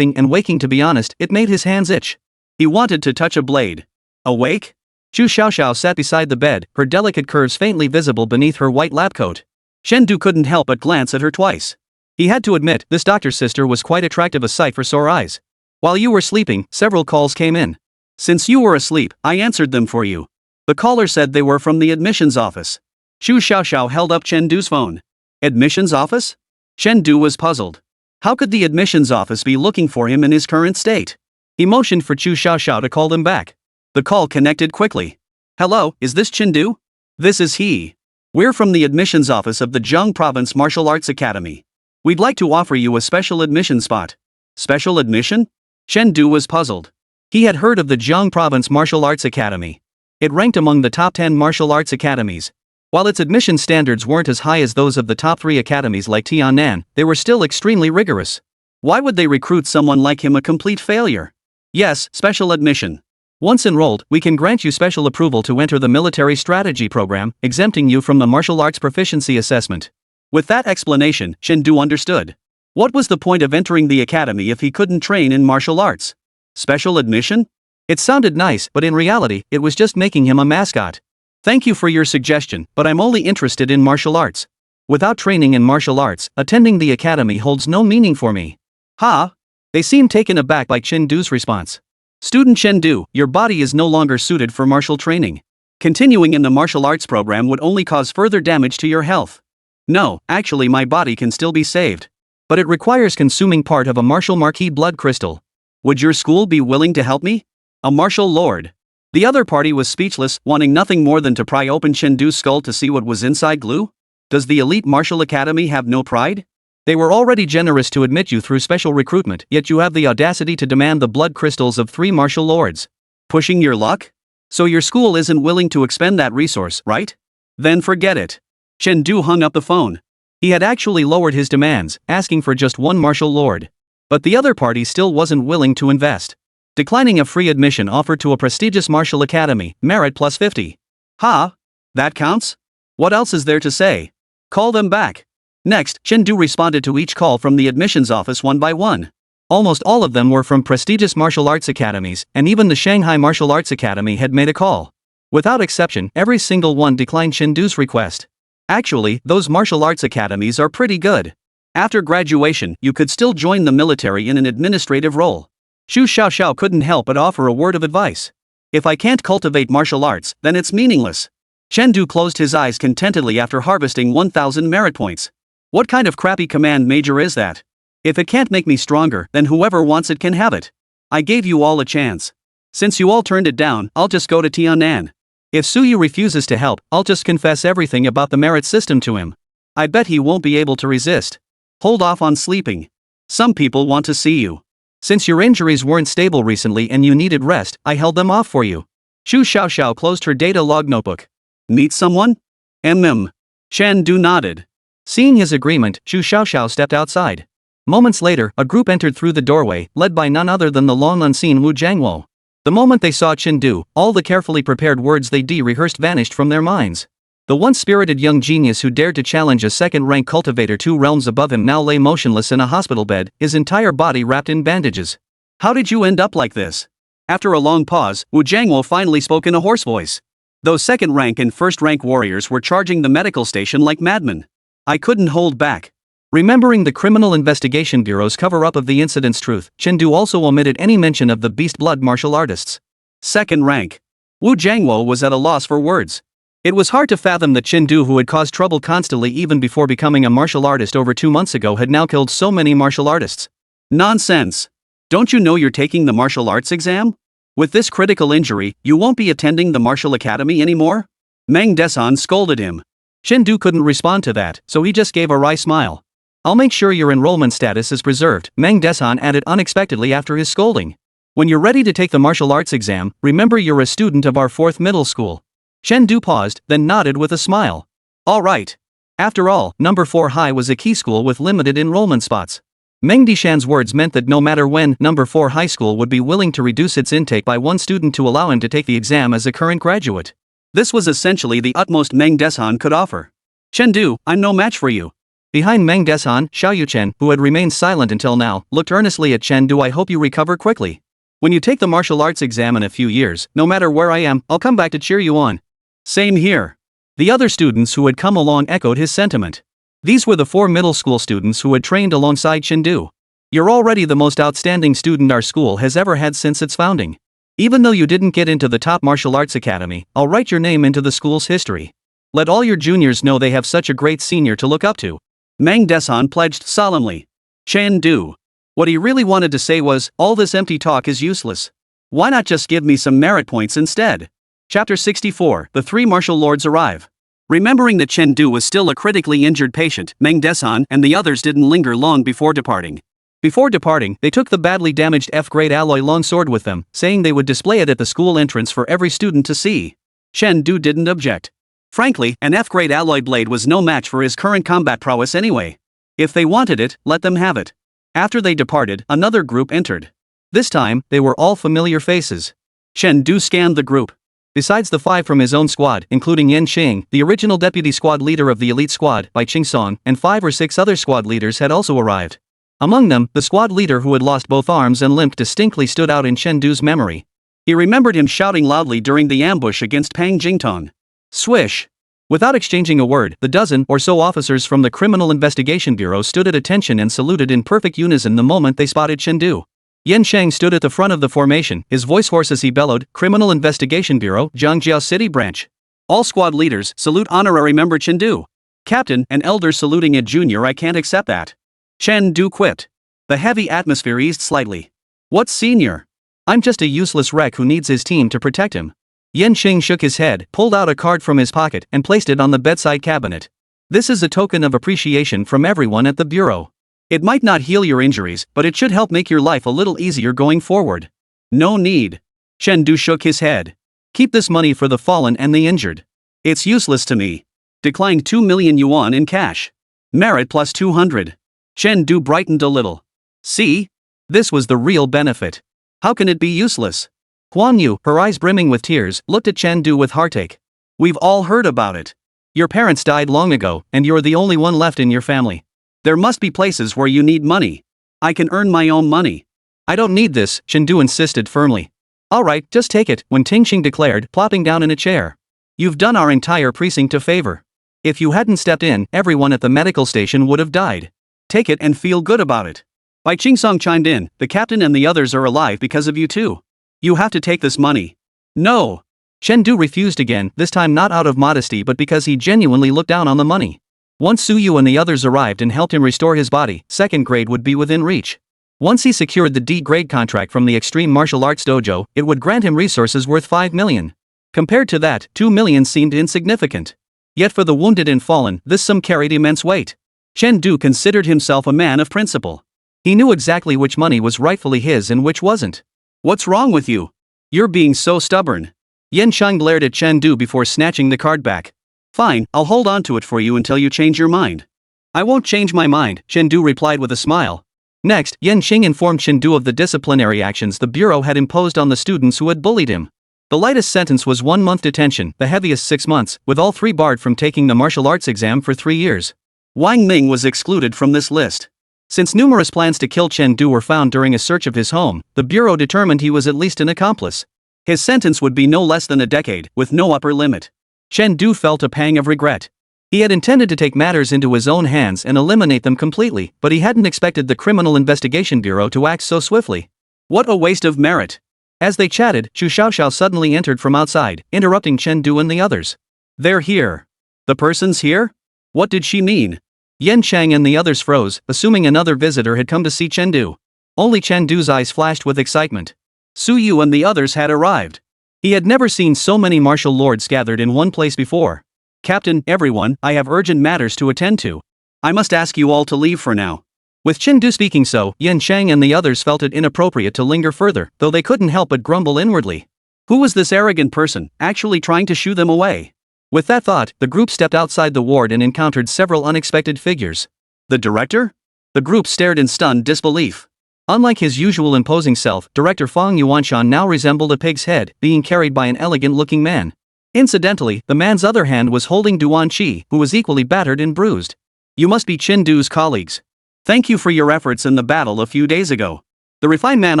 and waking, to be honest, it made his hands itch. He wanted to touch a blade. Awake? Zhu Xiaoxiao sat beside the bed, her delicate curves faintly visible beneath her white lab coat. Chen Du couldn't help but glance at her twice. He had to admit, this doctor's sister was quite attractive, a sight for sore eyes. While you were sleeping, several calls came in. Since you were asleep, I answered them for you. The caller said they were from the admissions office. Zhu Xiaoxiao held up Chen Du's phone. Admissions office? Chen Du was puzzled. How could the admissions office be looking for him in his current state? He motioned for Zhu Xiaoxiao to call them back. The call connected quickly. Hello, is this Chen Du? This is he. We're from the admissions office of the Zheng Province Martial Arts Academy. We'd like to offer you a special admission spot. Special admission? Chen Du was puzzled. He had heard of the Zheng Province Martial Arts Academy. It ranked among the top 10 martial arts academies. While its admission standards weren't as high as those of the top 3 academies like Tiannan, they were still extremely rigorous. Why would they recruit someone like him, a complete failure? Yes, special admission. Once enrolled, we can grant you special approval to enter the military strategy program, exempting you from the martial arts proficiency assessment. With that explanation, Chen Du understood. What was the point of entering the academy if he couldn't train in martial arts? Special admission? It sounded nice, but in reality, it was just making him a mascot. Thank you for your suggestion, but I'm only interested in martial arts. Without training in martial arts, attending the academy holds no meaning for me. Ha! They seemed taken aback by Chen Du's response. Student Chen Du, your body is no longer suited for martial training. Continuing in the martial arts program would only cause further damage to your health. No, actually my body can still be saved. But it requires consuming part of a martial marquee blood crystal. Would your school be willing to help me? A martial lord. The other party was speechless, wanting nothing more than to pry open Chen Du's skull to see what was inside. Glue? Does the elite martial academy have no pride? They were already generous to admit you through special recruitment, yet you have the audacity to demand the blood crystals of 3 martial lords. Pushing your luck? So your school isn't willing to expend that resource, right? Then forget it. Chen Du hung up the phone. He had actually lowered his demands, asking for just 1 martial lord. But the other party still wasn't willing to invest. Declining a free admission offered to a prestigious martial academy, merit plus 50. Ha! That counts? What else is there to say? Call them back. Next, Chen Du responded to each call from the admissions office one by one. Almost all of them were from prestigious martial arts academies, and even the Shanghai Martial Arts Academy had made a call. Without exception, every single one declined Chen Du's request. Actually, those martial arts academies are pretty good. After graduation, you could still join the military in an administrative role. Xu Xiaoxiao couldn't help but offer a word of advice. If I can't cultivate martial arts, then it's meaningless. Chen Du closed his eyes contentedly after harvesting 1,000 merit points. What kind of crappy command major is that? If it can't make me stronger, then whoever wants it can have it. I gave you all a chance. Since you all turned it down, I'll just go to Tianan. If Suyu refuses to help, I'll just confess everything about the merit system to him. I bet he won't be able to resist. Hold off on sleeping. Some people want to see you. Since your injuries weren't stable recently and you needed rest, I held them off for you. Xu Xiaoxiao closed her data log notebook. Meet someone? Chen Du nodded. Seeing his agreement, Xu Xiaoxiao stepped outside. Moments later, a group entered through the doorway, led by none other than the long-unseen Wu Jiangwo. The moment they saw Chen Du, all the carefully prepared words they rehearsed vanished from their minds. The once-spirited young genius who dared to challenge a second-rank cultivator 2 realms above him now lay motionless in a hospital bed, his entire body wrapped in bandages. How did you end up like this? After a long pause, Wu Jiangwo finally spoke in a hoarse voice. Those second-rank and first-rank warriors were charging the medical station like madmen. I couldn't hold back. Remembering the Criminal Investigation Bureau's cover-up of the incident's truth, Chen Du also omitted any mention of the beast blood martial artists. Second rank. Wu Jiangwo was at a loss for words. It was hard to fathom that Chen Du, who had caused trouble constantly even before becoming a martial artist over 2 months ago, had now killed so many martial artists. Nonsense. Don't you know you're taking the martial arts exam? With this critical injury, you won't be attending the martial academy anymore? Meng Desan scolded him. Chen Du couldn't respond to that, so he just gave a wry smile. I'll make sure your enrollment status is preserved, Meng Desan added unexpectedly after his scolding. When you're ready to take the martial arts exam, remember you're a student of our 4th middle school. Chen Du paused, then nodded with a smile. All right. After all, number 4 High was a key school with limited enrollment spots. Meng Dishan's words meant that no matter when, number 4 High School would be willing to reduce its intake by 1 student to allow him to take the exam as a current graduate. This was essentially the utmost Meng Desan could offer. Chen Du, I'm no match for you. Behind Meng Desan, Xiao Yuchen, who had remained silent until now, looked earnestly at Chen Du. I hope you recover quickly. When you take the martial arts exam in a few years, no matter where I am, I'll come back to cheer you on. Same here. The other students who had come along echoed his sentiment. These were the 4 middle school students who had trained alongside Chen Du. You're already the most outstanding student our school has ever had since its founding. Even though you didn't get into the top martial arts academy, I'll write your name into the school's history. Let all your juniors know they have such a great senior to look up to. Meng Desan pledged solemnly. Chen Du. What he really wanted to say was, all this empty talk is useless. Why not just give me some merit points instead? Chapter 64, The 3 Martial Lords Arrive. Remembering that Chen Du was still a critically injured patient, Meng Desan and the others didn't linger long before departing. Before departing, they took the badly damaged F-grade alloy longsword with them, saying they would display it at the school entrance for every student to see. Chen Du didn't object. Frankly, an F-grade alloy blade was no match for his current combat prowess anyway. If they wanted it, let them have it. After they departed, another group entered. This time, they were all familiar faces. Chen Du scanned the group. Besides the 5 from his own squad, including Yan Xing, the original deputy squad leader of the elite squad, Bai Qingsong, and 5 or 6 other squad leaders had also arrived. Among them, the squad leader who had lost both arms and limped distinctly stood out in Chen Du's memory. He remembered him shouting loudly during the ambush against Pang Jingtong. Swish! Without exchanging a word, the dozen or so officers from the Criminal Investigation Bureau stood at attention and saluted in perfect unison the moment they spotted Chen Du. Yan Sheng stood at the front of the formation, his voice hoarse as he bellowed, Criminal Investigation Bureau, Zhangjiao City Branch. All squad leaders, salute honorary member Chen Du. Captain and elders saluting a junior. I can't accept that. Chen Du quipped. The heavy atmosphere eased slightly. What's senior? I'm just a useless wreck who needs his team to protect him. Yan Xing shook his head, pulled out a card from his pocket, and placed it on the bedside cabinet. This is a token of appreciation from everyone at the Bureau. It might not heal your injuries, but it should help make your life a little easier going forward. No need. Chen Du shook his head. Keep this money for the fallen and the injured. It's useless to me. Declined 2 million yuan in cash. Merit plus 200. Chen Du brightened a little. See? This was the real benefit. How can it be useless? Huan Yu, her eyes brimming with tears, looked at Chen Du with heartache. We've all heard about it. Your parents died long ago, and you're the only one left in your family. There must be places where you need money. I can earn my own money. I don't need this, Chen Du insisted firmly. Alright, just take it, Wen Tingxing declared, plopping down in a chair. You've done our entire precinct a favor. If you hadn't stepped in, everyone at the medical station would have died. Take it and feel good about it. Bai Qingsong chimed in, the captain and the others are alive because of you too. You have to take this money. No. Chen Du refused again, this time not out of modesty but because he genuinely looked down on the money. Once Suyu and the others arrived and helped him restore his body, second grade would be within reach. Once he secured the D grade contract from the Extreme Martial Arts Dojo, it would grant him resources worth 5 million. Compared to that, 2 million seemed insignificant. Yet for the wounded and fallen, this sum carried immense weight. Chen Du considered himself a man of principle. He knew exactly which money was rightfully his and which wasn't. What's wrong with you? You're being so stubborn. Yan Shang glared at Chen Du before snatching the card back. Fine, I'll hold on to it for you until you change your mind. I won't change my mind, Chen Du replied with a smile. Next, Yan Qing informed Chen Du of the disciplinary actions the bureau had imposed on the students who had bullied him. The lightest sentence was 1 month detention, the heaviest 6 months, with all 3 barred from taking the martial arts exam for 3 years. Wang Ming was excluded from this list. Since numerous plans to kill Chen Du were found during a search of his home, the bureau determined he was at least an accomplice. His sentence would be no less than a decade, with no upper limit. Chen Du felt a pang of regret. He had intended to take matters into his own hands and eliminate them completely, but he hadn't expected the Criminal Investigation Bureau to act so swiftly. What a waste of merit. As they chatted, Chu Xiaoxiao suddenly entered from outside, interrupting Chen Du and the others. They're here. The person's here? What did she mean? Yan Chang and the others froze, assuming another visitor had come to see Chen Du. Only Chen Du's eyes flashed with excitement. Su Yu and the others had arrived. He had never seen so many martial lords gathered in one place before. Captain, everyone, I have urgent matters to attend to. I must ask you all to leave for now. With Chen Du speaking so, Yan Chang and the others felt it inappropriate to linger further, though they couldn't help but grumble inwardly. Who was this arrogant person, actually trying to shoo them away? With that thought, the group stepped outside the ward and encountered several unexpected figures. The director? The group stared in stunned disbelief. Unlike his usual imposing self, Director Fang Yuanshan now resembled a pig's head, being carried by an elegant-looking man. Incidentally, the man's other hand was holding Duan Qi, who was equally battered and bruised. You must be Chen Du's colleagues. Thank you for your efforts in the battle a few days ago. The refined man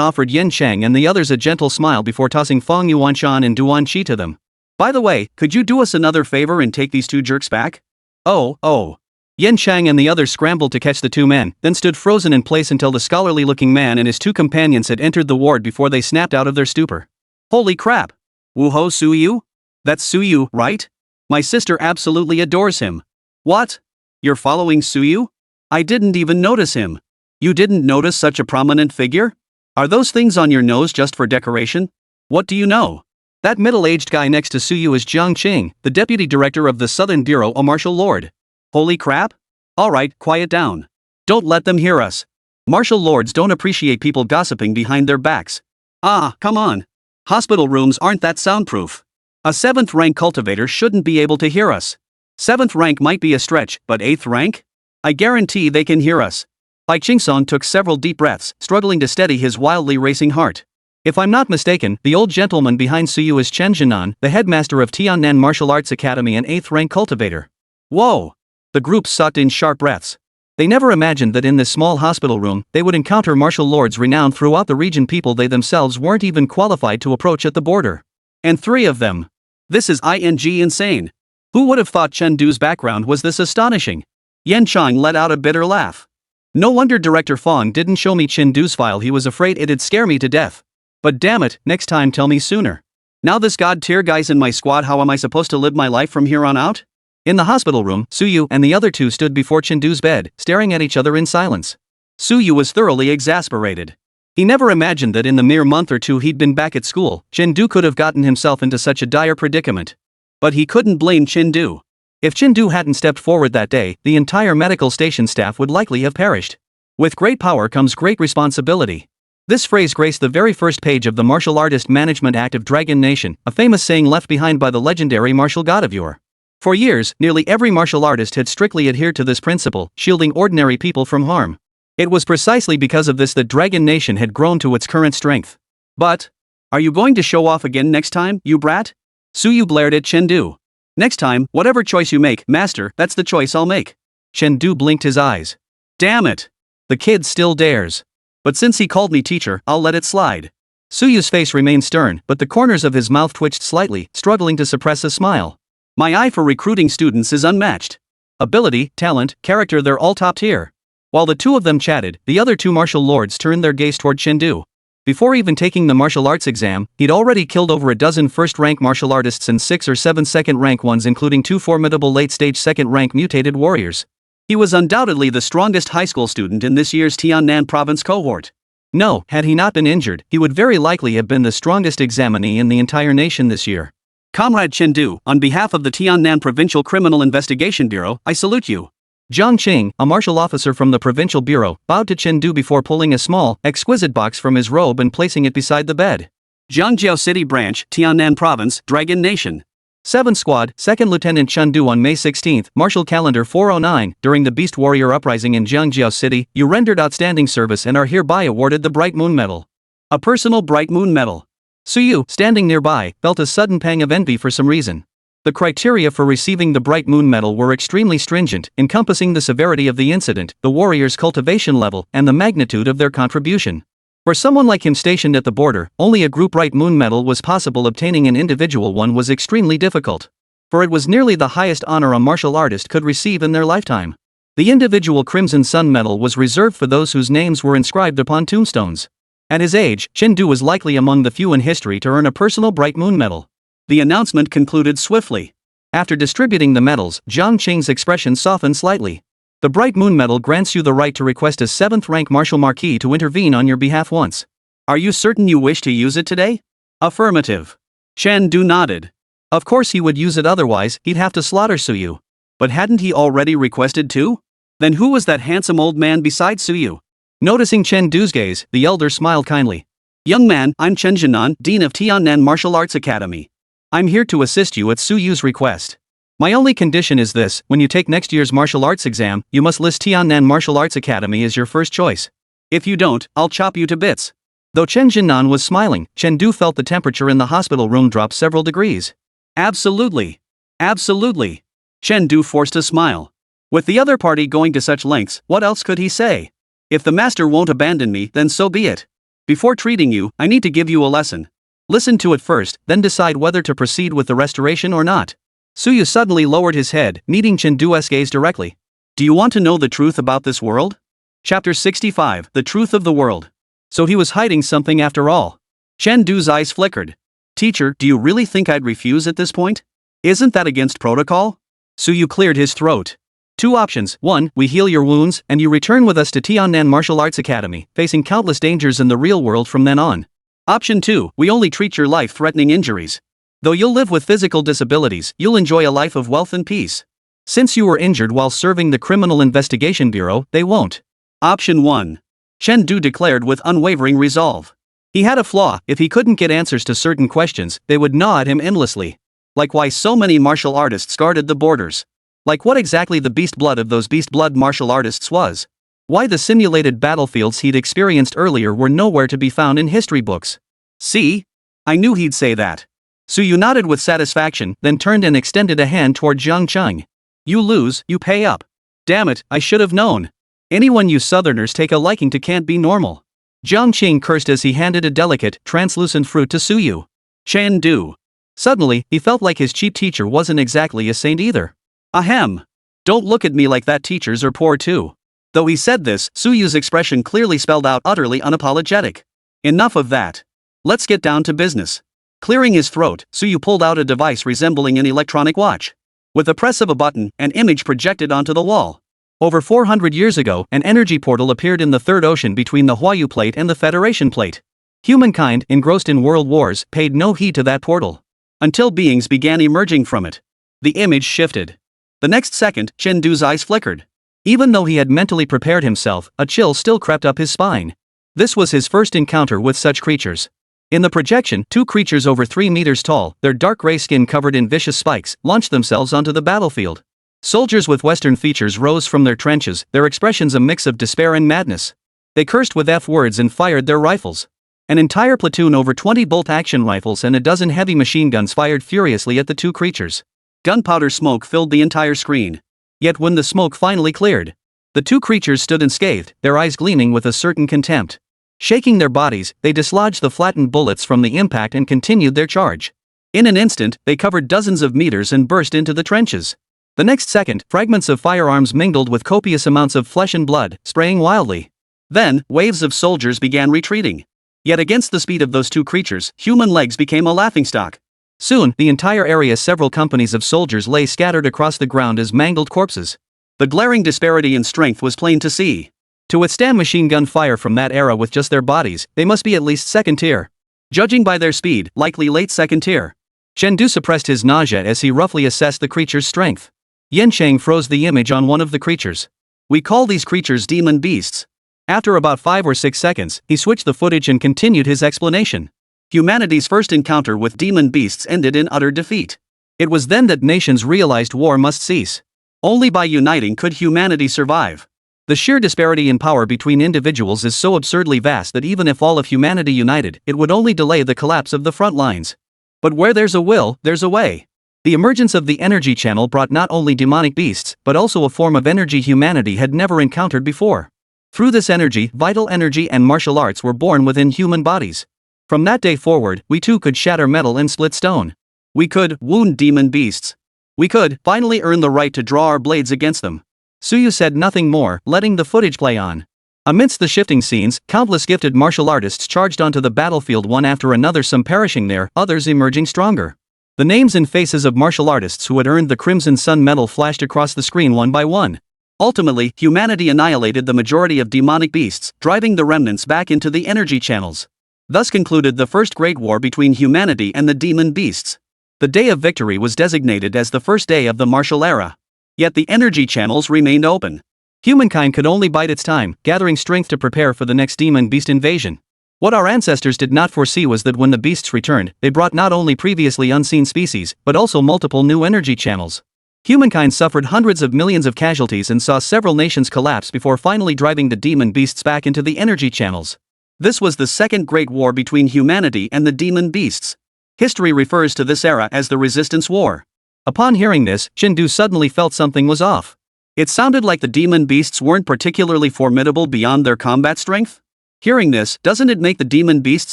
offered Yan Chang and the others a gentle smile before tossing Fang Yuanshan and Duan Qi to them. By the way, could you do us another favor and take these 2 jerks back? Oh. Yan Chang and the others scrambled to catch the 2 men, then stood frozen in place until the scholarly-looking man and his 2 companions had entered the ward before they snapped out of their stupor. Holy crap! Wuho Suyu? That's Suyu, right? My sister absolutely adores him. What? You're following Suyu? I didn't even notice him. You didn't notice such a prominent figure? Are those things on your nose just for decoration? What do you know? That middle-aged guy next to Suyu is Jiang Qing, the deputy director of the Southern Bureau, a martial lord. Holy crap? Alright, quiet down. Don't let them hear us. Martial lords don't appreciate people gossiping behind their backs. Ah, come on. Hospital rooms aren't that soundproof. A 7th rank cultivator shouldn't be able to hear us. 7th rank might be a stretch, but 8th rank? I guarantee they can hear us. Bai Qingsong took several deep breaths, struggling to steady his wildly racing heart. If I'm not mistaken, the old gentleman behind Suyu is Chen Jinan, the headmaster of Tiannan Martial Arts Academy and 8th rank cultivator. Whoa! The group sucked in sharp breaths. They never imagined that in this small hospital room, they would encounter martial lords renowned throughout the region, people they themselves weren't even qualified to approach at the border. And 3 of them. This is insane. Who would have thought Chen Du's background was this astonishing? Yan Chang let out a bitter laugh. No wonder Director Fang didn't show me Chen Du's file, he was afraid it'd scare me to death. But damn it, next time tell me sooner. Now this god-tier guy's in my squad, how am I supposed to live my life from here on out? In the hospital room, Suyu and the other 2 stood before Chen Du's bed, staring at each other in silence. Suyu was thoroughly exasperated. He never imagined that in the mere month or 2 he'd been back at school, Chen Du could have gotten himself into such a dire predicament. But he couldn't blame Chen Du. If Chen Du hadn't stepped forward that day, the entire medical station staff would likely have perished. With great power comes great responsibility. This phrase graced the very first page of the Martial Artist Management Act of Dragon Nation, a famous saying left behind by the legendary martial god of yore. For years, nearly every martial artist had strictly adhered to this principle, shielding ordinary people from harm. It was precisely because of this that Dragon Nation had grown to its current strength. But, are you going to show off again next time, you brat? Suyu glared at Chen Du. Next time, whatever choice you make, master, that's the choice I'll make. Chen Du blinked his eyes. Damn it! The kid still dares. But since he called me teacher, I'll let it slide. Suyu's face remained stern, but the corners of his mouth twitched slightly, struggling to suppress a smile. My eye for recruiting students is unmatched. Ability, talent, character, they're all top tier. While the two of them chatted, the other two martial lords turned their gaze toward Chengdu. Before even taking the martial arts exam, he'd already killed over a dozen first-rank martial artists and 6 or 7 second-rank ones, including 2 formidable late-stage second-rank mutated warriors. He was undoubtedly the strongest high school student in this year's Tiannan province cohort. No, had he not been injured, he would very likely have been the strongest examinee in the entire nation this year. Comrade Chengdu, on behalf of the Tiannan Provincial Criminal Investigation Bureau, I salute you. Zhang Qing, a martial officer from the Provincial Bureau, bowed to Chengdu before pulling a small, exquisite box from his robe and placing it beside the bed. Jiangjiao City Branch, Tiannan Province, Dragon Nation. 7th Squad, 2nd Lieutenant Chengdu. On May 16, Martial Calendar 409, during the Beast Warrior Uprising in Jiangjiao City, you rendered outstanding service and are hereby awarded the Bright Moon Medal. A personal Bright Moon Medal. Suyu, standing nearby, felt a sudden pang of envy for some reason. The criteria for receiving the Bright Moon Medal were extremely stringent, encompassing the severity of the incident, the warrior's cultivation level, and the magnitude of their contribution. For someone like him stationed at the border, only a group Bright Moon Medal was possible. Obtaining an individual one was extremely difficult. For it was nearly the highest honor a martial artist could receive in their lifetime. The individual Crimson Sun Medal was reserved for those whose names were inscribed upon tombstones. At his age, Chengdu was likely among the few in history to earn a personal Bright Moon Medal. The announcement concluded swiftly. After distributing the medals, Zhang Qing's expression softened slightly. The Bright Moon Medal grants you the right to request a 7th-rank martial marquis to intervene on your behalf once. Are you certain you wish to use it today? Affirmative. Chengdu nodded. Of course he would use it, otherwise he'd have to slaughter Suyu. But hadn't he already requested to? Then who was that handsome old man beside Suyu? Noticing Chengdu's gaze, the elder smiled kindly. Young man, I'm Chen Jinan, Dean of Tiannan Martial Arts Academy. I'm here to assist you at Suyu's request. My only condition is this: when you take next year's martial arts exam, you must list Tiannan Martial Arts Academy as your first choice. If you don't, I'll chop you to bits. Though Chen Jinan was smiling, Chengdu felt the temperature in the hospital room drop several degrees. Absolutely. Absolutely. Chengdu forced a smile. With the other party going to such lengths, what else could he say? If the master won't abandon me, then so be it. Before treating you, I need to give you a lesson. Listen to it first, then decide whether to proceed with the restoration or not. Suyu suddenly lowered his head, meeting Chengdu's gaze directly. Do you want to know the truth about this world? Chapter 65, The Truth of the World. So he was hiding something after all. Chengdu's eyes flickered. Teacher, do you really think I'd refuse at this point? Isn't that against protocol? Suyu cleared his throat. 2 options: 1, we heal your wounds, and you return with us to Tiannan Martial Arts Academy, facing countless dangers in the real world from then on. Option 2, we only treat your life-threatening injuries. Though you'll live with physical disabilities, you'll enjoy a life of wealth and peace. Since you were injured while serving the Criminal Investigation Bureau, they won't. Option 1. Chengdu declared with unwavering resolve. He had a flaw: if he couldn't get answers to certain questions, they would gnaw at him endlessly. Like why so many martial artists guarded the borders. Like what exactly the beast blood of those beast blood martial artists was. Why the simulated battlefields he'd experienced earlier were nowhere to be found in history books. See? I knew he'd say that. Suyu nodded with satisfaction, then turned and extended a hand toward Zhang Qing. You lose, you pay up. Damn it, I should have known. Anyone you southerners take a liking to can't be normal. Zhang Qing cursed as he handed a delicate, translucent fruit to Suyu. Chengdu. Suddenly, he felt like his cheap teacher wasn't exactly a saint either. Ahem. Don't look at me like that, teachers are poor too. Though he said this, Suyu's expression clearly spelled out utterly unapologetic. Enough of that. Let's get down to business. Clearing his throat, Suyu pulled out a device resembling an electronic watch. With the press of a button, an image projected onto the wall. Over 400 years ago, an energy portal appeared in the Third Ocean between the Huayu Plate and the Federation Plate. Humankind, engrossed in world wars, paid no heed to that portal. Until beings began emerging from it. The image shifted. The next second, Chengdu's eyes flickered. Even though he had mentally prepared himself, a chill still crept up his spine. This was his first encounter with such creatures. In the projection, 2 creatures over 3 meters tall, their dark gray skin covered in vicious spikes, launched themselves onto the battlefield. Soldiers with Western features rose from their trenches, their expressions a mix of despair and madness. They cursed with F-words and fired their rifles. An entire platoon over 20 bolt-action rifles and a dozen heavy machine guns fired furiously at the 2 creatures. Gunpowder smoke filled the entire screen. Yet when the smoke finally cleared, the 2 creatures stood unscathed, their eyes gleaming with a certain contempt. Shaking their bodies, they dislodged the flattened bullets from the impact and continued their charge. In an instant, they covered dozens of meters and burst into the trenches. The next second, fragments of firearms mingled with copious amounts of flesh and blood, spraying wildly. Then, waves of soldiers began retreating. Yet against the speed of those two creatures, human legs became a laughingstock. Soon, the entire area, several companies of soldiers lay scattered across the ground as mangled corpses. The glaring disparity in strength was plain to see. To withstand machine gun fire from that era with just their bodies, they must be at least second tier. Judging by their speed, likely late second tier. Chen suppressed his nausea as he roughly assessed the creature's strength. Yen Chang froze the image on one of the creatures. We call these creatures demon beasts. After about 5 or 6 seconds, he switched the footage and continued his explanation. Humanity's first encounter with demon beasts ended in utter defeat. It was then that nations realized war must cease. Only by uniting could humanity survive. The sheer disparity in power between individuals is so absurdly vast that even if all of humanity united, it would only delay the collapse of the front lines. But where there's a will, there's a way. The emergence of the energy channel brought not only demonic beasts, but also a form of energy humanity had never encountered before. Through this energy, vital energy and martial arts were born within human bodies. From that day forward, we too could shatter metal and split stone. We could wound demon beasts. We could finally earn the right to draw our blades against them. Suyu said nothing more, letting the footage play on. Amidst the shifting scenes, countless gifted martial artists charged onto the battlefield, one after another, some perishing there, others emerging stronger. The names and faces of martial artists who had earned the Crimson Sun medal flashed across the screen one by one. Ultimately, humanity annihilated the majority of demonic beasts, driving the remnants back into the energy channels. Thus concluded the First Great War between humanity and the demon beasts. The day of victory was designated as the first day of the martial era. Yet the energy channels remained open. Humankind could only bide its time, gathering strength to prepare for the next demon beast invasion. What our ancestors did not foresee was that when the beasts returned, they brought not only previously unseen species, but also multiple new energy channels. Humankind suffered hundreds of millions of casualties and saw several nations collapse before finally driving the demon beasts back into the energy channels. This was the Second Great War between humanity and the demon beasts. History refers to this era as the Resistance War. Upon hearing this, Chen suddenly felt something was off. It sounded like the demon beasts weren't particularly formidable beyond their combat strength. Hearing this, doesn't it make the demon beasts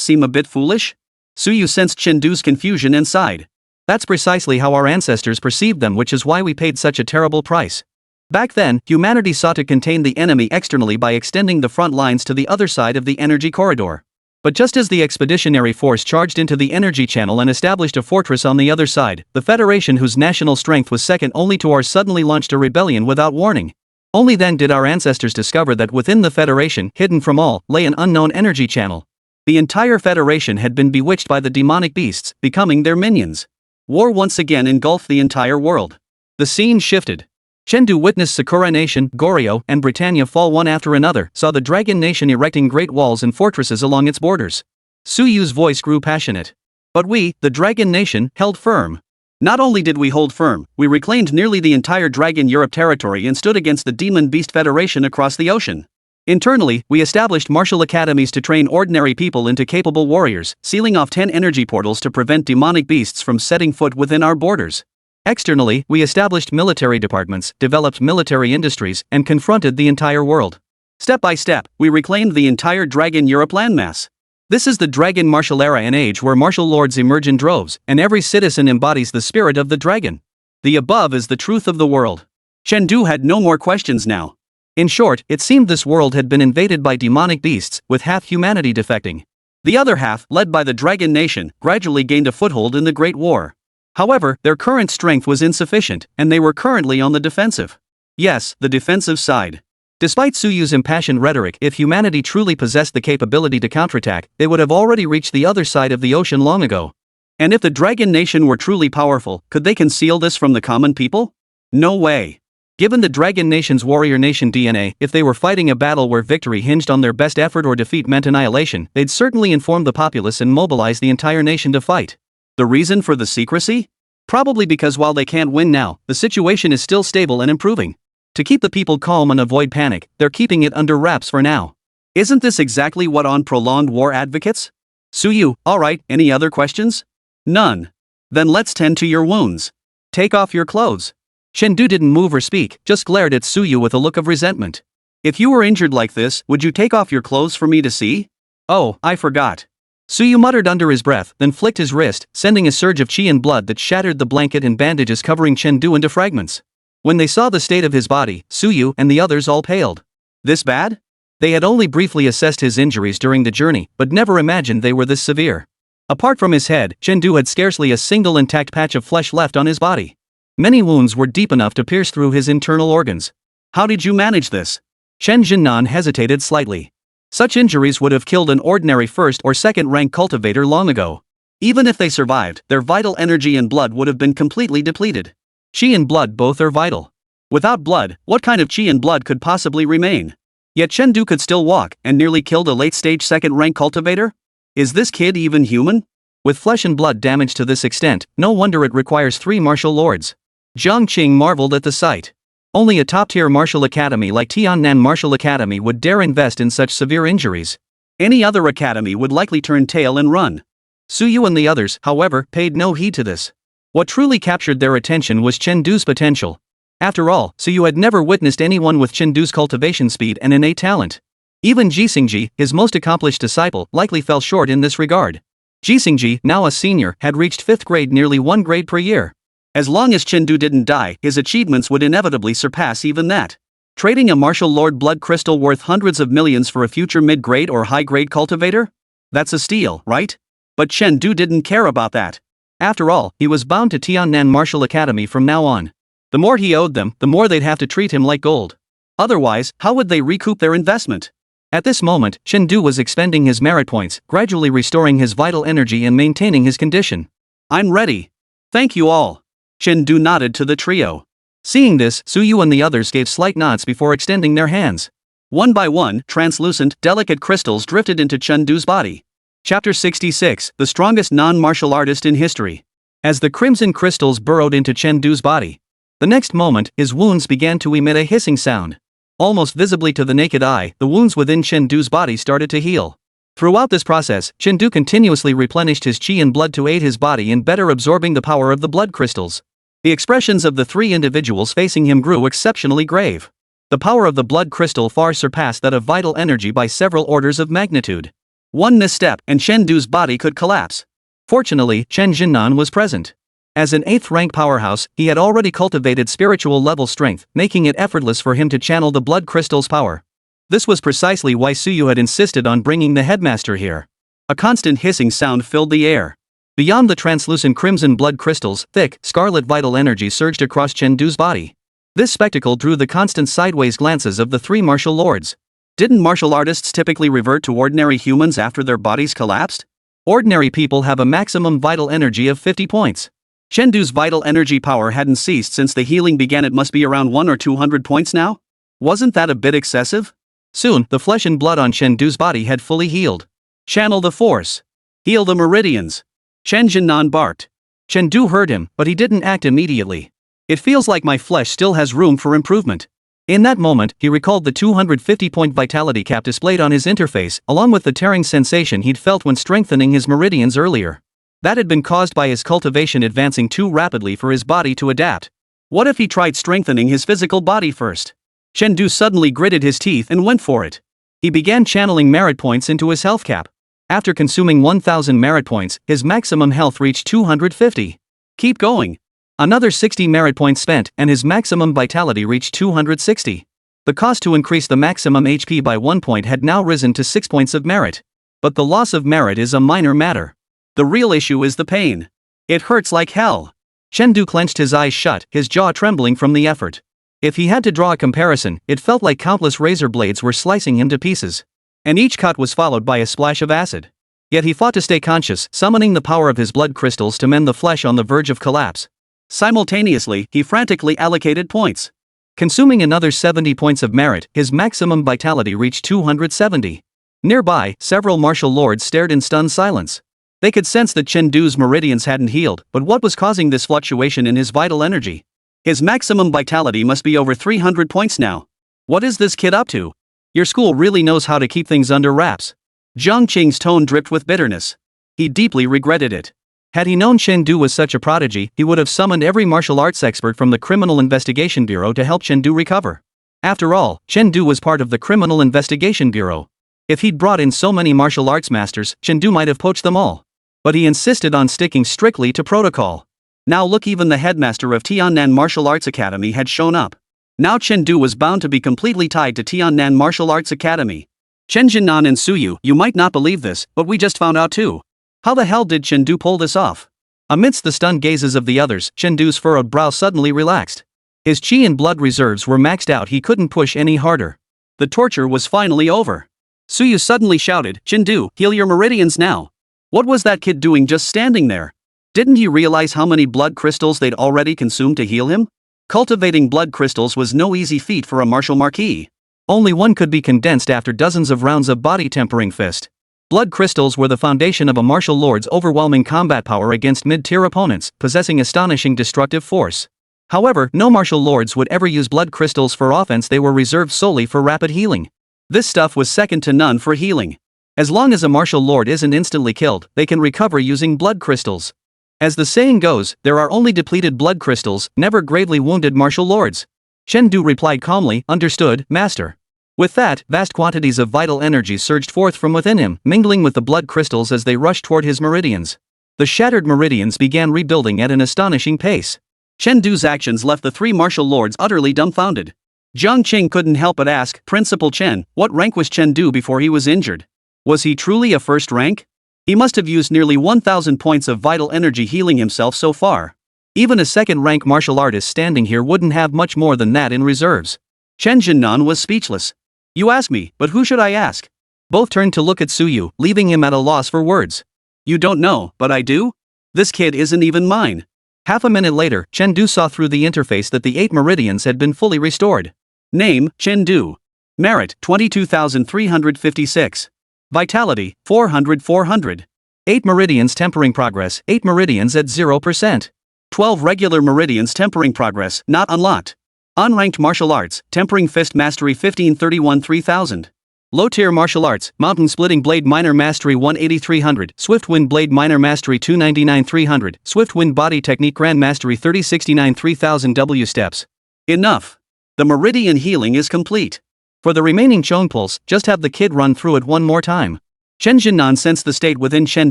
seem a bit foolish? Suyu sensed Chendu's confusion and sighed. That's precisely how our ancestors perceived them, which is why we paid such a terrible price. Back then, humanity sought to contain the enemy externally by extending the front lines to the other side of the energy corridor. But just as the expeditionary force charged into the energy channel and established a fortress on the other side, the Federation, whose national strength was second only to ours, suddenly launched a rebellion without warning. Only then did our ancestors discover that within the Federation, hidden from all, lay an unknown energy channel. The entire Federation had been bewitched by the demonic beasts, becoming their minions. War once again engulfed the entire world. The scene shifted. Chengdu witnessed Sakura Nation, Goryeo, and Britannia fall one after another, saw the Dragon Nation erecting great walls and fortresses along its borders. Suyu's voice grew passionate. But we, the Dragon Nation, held firm. Not only did we hold firm, we reclaimed nearly the entire Dragon Europe territory and stood against the Demon Beast Federation across the ocean. Internally, we established martial academies to train ordinary people into capable warriors, sealing off 10 energy portals to prevent demonic beasts from setting foot within our borders. Externally, we established military departments, developed military industries, and confronted the entire world. Step by step, we reclaimed the entire Dragon Europe landmass. This is the Dragon martial era, an age where martial lords emerge in droves, and every citizen embodies the spirit of the dragon. The above is the truth of the world. Chengdu had no more questions now. In short, it seemed this world had been invaded by demonic beasts, with half humanity defecting. The other half, led by the Dragon Nation, gradually gained a foothold in the Great War. However, their current strength was insufficient, and they were currently on the defensive. Yes, the defensive side. Despite Suyu's impassioned rhetoric, if humanity truly possessed the capability to counterattack, they would have already reached the other side of the ocean long ago. And if the Dragon Nation were truly powerful, could they conceal this from the common people? No way. Given the Dragon Nation's warrior nation DNA, if they were fighting a battle where victory hinged on their best effort or defeat meant annihilation, they'd certainly inform the populace and mobilize the entire nation to fight. The reason for the secrecy? Probably because while they can't win now, the situation is still stable and improving. To keep the people calm and avoid panic, they're keeping it under wraps for now. Isn't this exactly what on prolonged war advocates? Suyu, alright, any other questions? None. Then let's tend to your wounds. Take off your clothes. Chengdu didn't move or speak, just glared at Suyu with a look of resentment. If you were injured like this, would you take off your clothes for me to see? Oh, I forgot. Suyu muttered under his breath, then flicked his wrist, sending a surge of chi and blood that shattered the blanket and bandages covering Chengdu into fragments. When they saw the state of his body, Suyu and the others all paled. This bad? They had only briefly assessed his injuries during the journey, but never imagined they were this severe. Apart from his head, Chengdu had scarcely a single intact patch of flesh left on his body. Many wounds were deep enough to pierce through his internal organs. How did you manage this? Chen Jinnan hesitated slightly. Such injuries would have killed an ordinary first or second rank cultivator long ago. Even if they survived, their vital energy and blood would have been completely depleted. Qi and blood both are vital. Without blood, what kind of qi and blood could possibly remain? Yet Chengdu could still walk and nearly killed a late-stage second-rank cultivator? Is this kid even human? With flesh and blood damaged to this extent, no wonder it requires 3 martial lords. Jiang Qing marveled at the sight. Only a top-tier martial academy like Tiannan Martial Academy would dare invest in such severe injuries. Any other academy would likely turn tail and run. Suyu and the others, however, paid no heed to this. What truly captured their attention was Chengdu's potential. After all, Suyu had never witnessed anyone with Chengdu's cultivation speed and innate talent. Even Jixingji, his most accomplished disciple, likely fell short in this regard. Jixingji, now a senior, had reached 5th grade nearly 1 grade per year. As long as Chengdu didn't die, his achievements would inevitably surpass even that. Trading a martial lord blood crystal worth hundreds of millions for a future mid-grade or high-grade cultivator? That's a steal, right? But Chengdu didn't care about that. After all, he was bound to Tiannan Martial Academy from now on. The more he owed them, the more they'd have to treat him like gold. Otherwise, how would they recoup their investment? At this moment, Chengdu was expending his merit points, gradually restoring his vital energy and maintaining his condition. I'm ready. Thank you all. Chengdu nodded to the trio. Seeing this, Suyu and the others gave slight nods before extending their hands. One by one, translucent, delicate crystals drifted into Chengdu's body. Chapter 66, the strongest non-martial artist in history. As the crimson crystals burrowed into Chengdu's body, the next moment, his wounds began to emit a hissing sound. Almost visibly to the naked eye, the wounds within Chengdu's body started to heal. Throughout this process, Chengdu continuously replenished his qi and blood to aid his body in better absorbing the power of the blood crystals. The expressions of the 3 individuals facing him grew exceptionally grave. The power of the blood crystal far surpassed that of vital energy by several orders of magnitude. One misstep, and Chengdu's body could collapse. Fortunately, Chen Jinnan was present. As an 8th rank powerhouse, he had already cultivated spiritual level strength, making it effortless for him to channel the blood crystal's power. This was precisely why Suyu had insisted on bringing the headmaster here. A constant hissing sound filled the air. Beyond the translucent crimson blood crystals, thick, scarlet vital energy surged across Chengdu's body. This spectacle drew the constant sideways glances of the 3 martial lords. Didn't martial artists typically revert to ordinary humans after their bodies collapsed? Ordinary people have a maximum vital energy of 50 points. Chengdu's vital energy power hadn't ceased since the healing began. It must be around 100 or 200 points now? Wasn't that a bit excessive? Soon, the flesh and blood on Chengdu's body had fully healed. Channel the force. Heal the meridians. Chen Jinnan barked. Chengdu heard him, but he didn't act immediately. It feels like my flesh still has room for improvement. In that moment, he recalled the 250-point vitality cap displayed on his interface, along with the tearing sensation he'd felt when strengthening his meridians earlier. That had been caused by his cultivation advancing too rapidly for his body to adapt. What if he tried strengthening his physical body first? Chengdu suddenly gritted his teeth and went for it. He began channeling merit points into his health cap. After consuming 1,000 merit points, his maximum health reached 250. Keep going. Another 60 merit points spent, and his maximum vitality reached 260. The cost to increase the maximum HP by 1 point had now risen to 6 points of merit. But the loss of merit is a minor matter. The real issue is the pain. It hurts like hell. Chengdu clenched his eyes shut, his jaw trembling from the effort. If he had to draw a comparison, it felt like countless razor blades were slicing him to pieces. And each cut was followed by a splash of acid. Yet he fought to stay conscious, summoning the power of his blood crystals to mend the flesh on the verge of collapse. Simultaneously, he frantically allocated points. Consuming another 70 points of merit, his maximum vitality reached 270. Nearby, several martial lords stared in stunned silence. They could sense that Chengdu's meridians hadn't healed, but what was causing this fluctuation in his vital energy? His maximum vitality must be over 300 points now. What is this kid up to? Your school really knows how to keep things under wraps. Jiang Qing's tone dripped with bitterness. He deeply regretted it. Had he known Chengdu was such a prodigy, he would have summoned every martial arts expert from the Criminal Investigation Bureau to help Chengdu recover. After all, Chengdu was part of the Criminal Investigation Bureau. If he'd brought in so many martial arts masters, Chengdu might have poached them all. But he insisted on sticking strictly to protocol. Now look, even the headmaster of Tiannan Martial Arts Academy had shown up. Now Chen Du was bound to be completely tied to Tiannan Martial Arts Academy. Chen Jinnan and Suyu, you might not believe this, but we just found out too. How the hell did Chen Du pull this off? Amidst the stunned gazes of the others, Chen Du's furrowed brow suddenly relaxed. His chi and blood reserves were maxed out, he couldn't push any harder. The torture was finally over. Suyu suddenly shouted, Chen Du, heal your meridians now. What was that kid doing just standing there? Didn't he realize how many blood crystals they'd already consumed to heal him? Cultivating blood crystals was no easy feat for a martial marquis. Only one could be condensed after dozens of rounds of body tempering fist. Blood crystals were the foundation of a martial lord's overwhelming combat power against mid-tier opponents, possessing astonishing destructive force. However, no martial lords would ever use blood crystals for offense, they were reserved solely for rapid healing. This stuff was second to none for healing. As long as a martial lord isn't instantly killed, they can recover using blood crystals. As the saying goes, there are only depleted blood crystals, never gravely wounded martial lords. Chen Du replied calmly, understood, master. With that, vast quantities of vital energy surged forth from within him, mingling with the blood crystals as they rushed toward his meridians. The shattered meridians began rebuilding at an astonishing pace. Chen Du's actions left the three martial lords utterly dumbfounded. Jiang Qing couldn't help but ask, Principal Chen, what rank was Chen Du before he was injured? Was he truly a first rank? He must have used nearly 1,000 points of vital energy healing himself so far. Even a second-rank martial artist standing here wouldn't have much more than that in reserves. Chen Jinnan was speechless. You ask me, but who should I ask? Both turned to look at Suyu, leaving him at a loss for words. You don't know, but I do? This kid isn't even mine. Half a minute later, Chen Du saw through the interface that the 8 meridians had been fully restored. Name, Chen Du. Merit, 22,356. Vitality, 400. 8 meridians tempering progress, 8 meridians at 0%. 12 regular meridians tempering progress, not unlocked. Unranked martial arts, tempering fist mastery 1531 3000. Low tier martial arts, mountain splitting blade minor mastery 18300, swift wind blade minor mastery 299 300, swift wind body technique grand mastery 3069 3000 W steps. Enough. The meridian healing is complete. For the remaining Chon pulse, just have the kid run through it one more time. Chen Jinnan sensed the state within Chen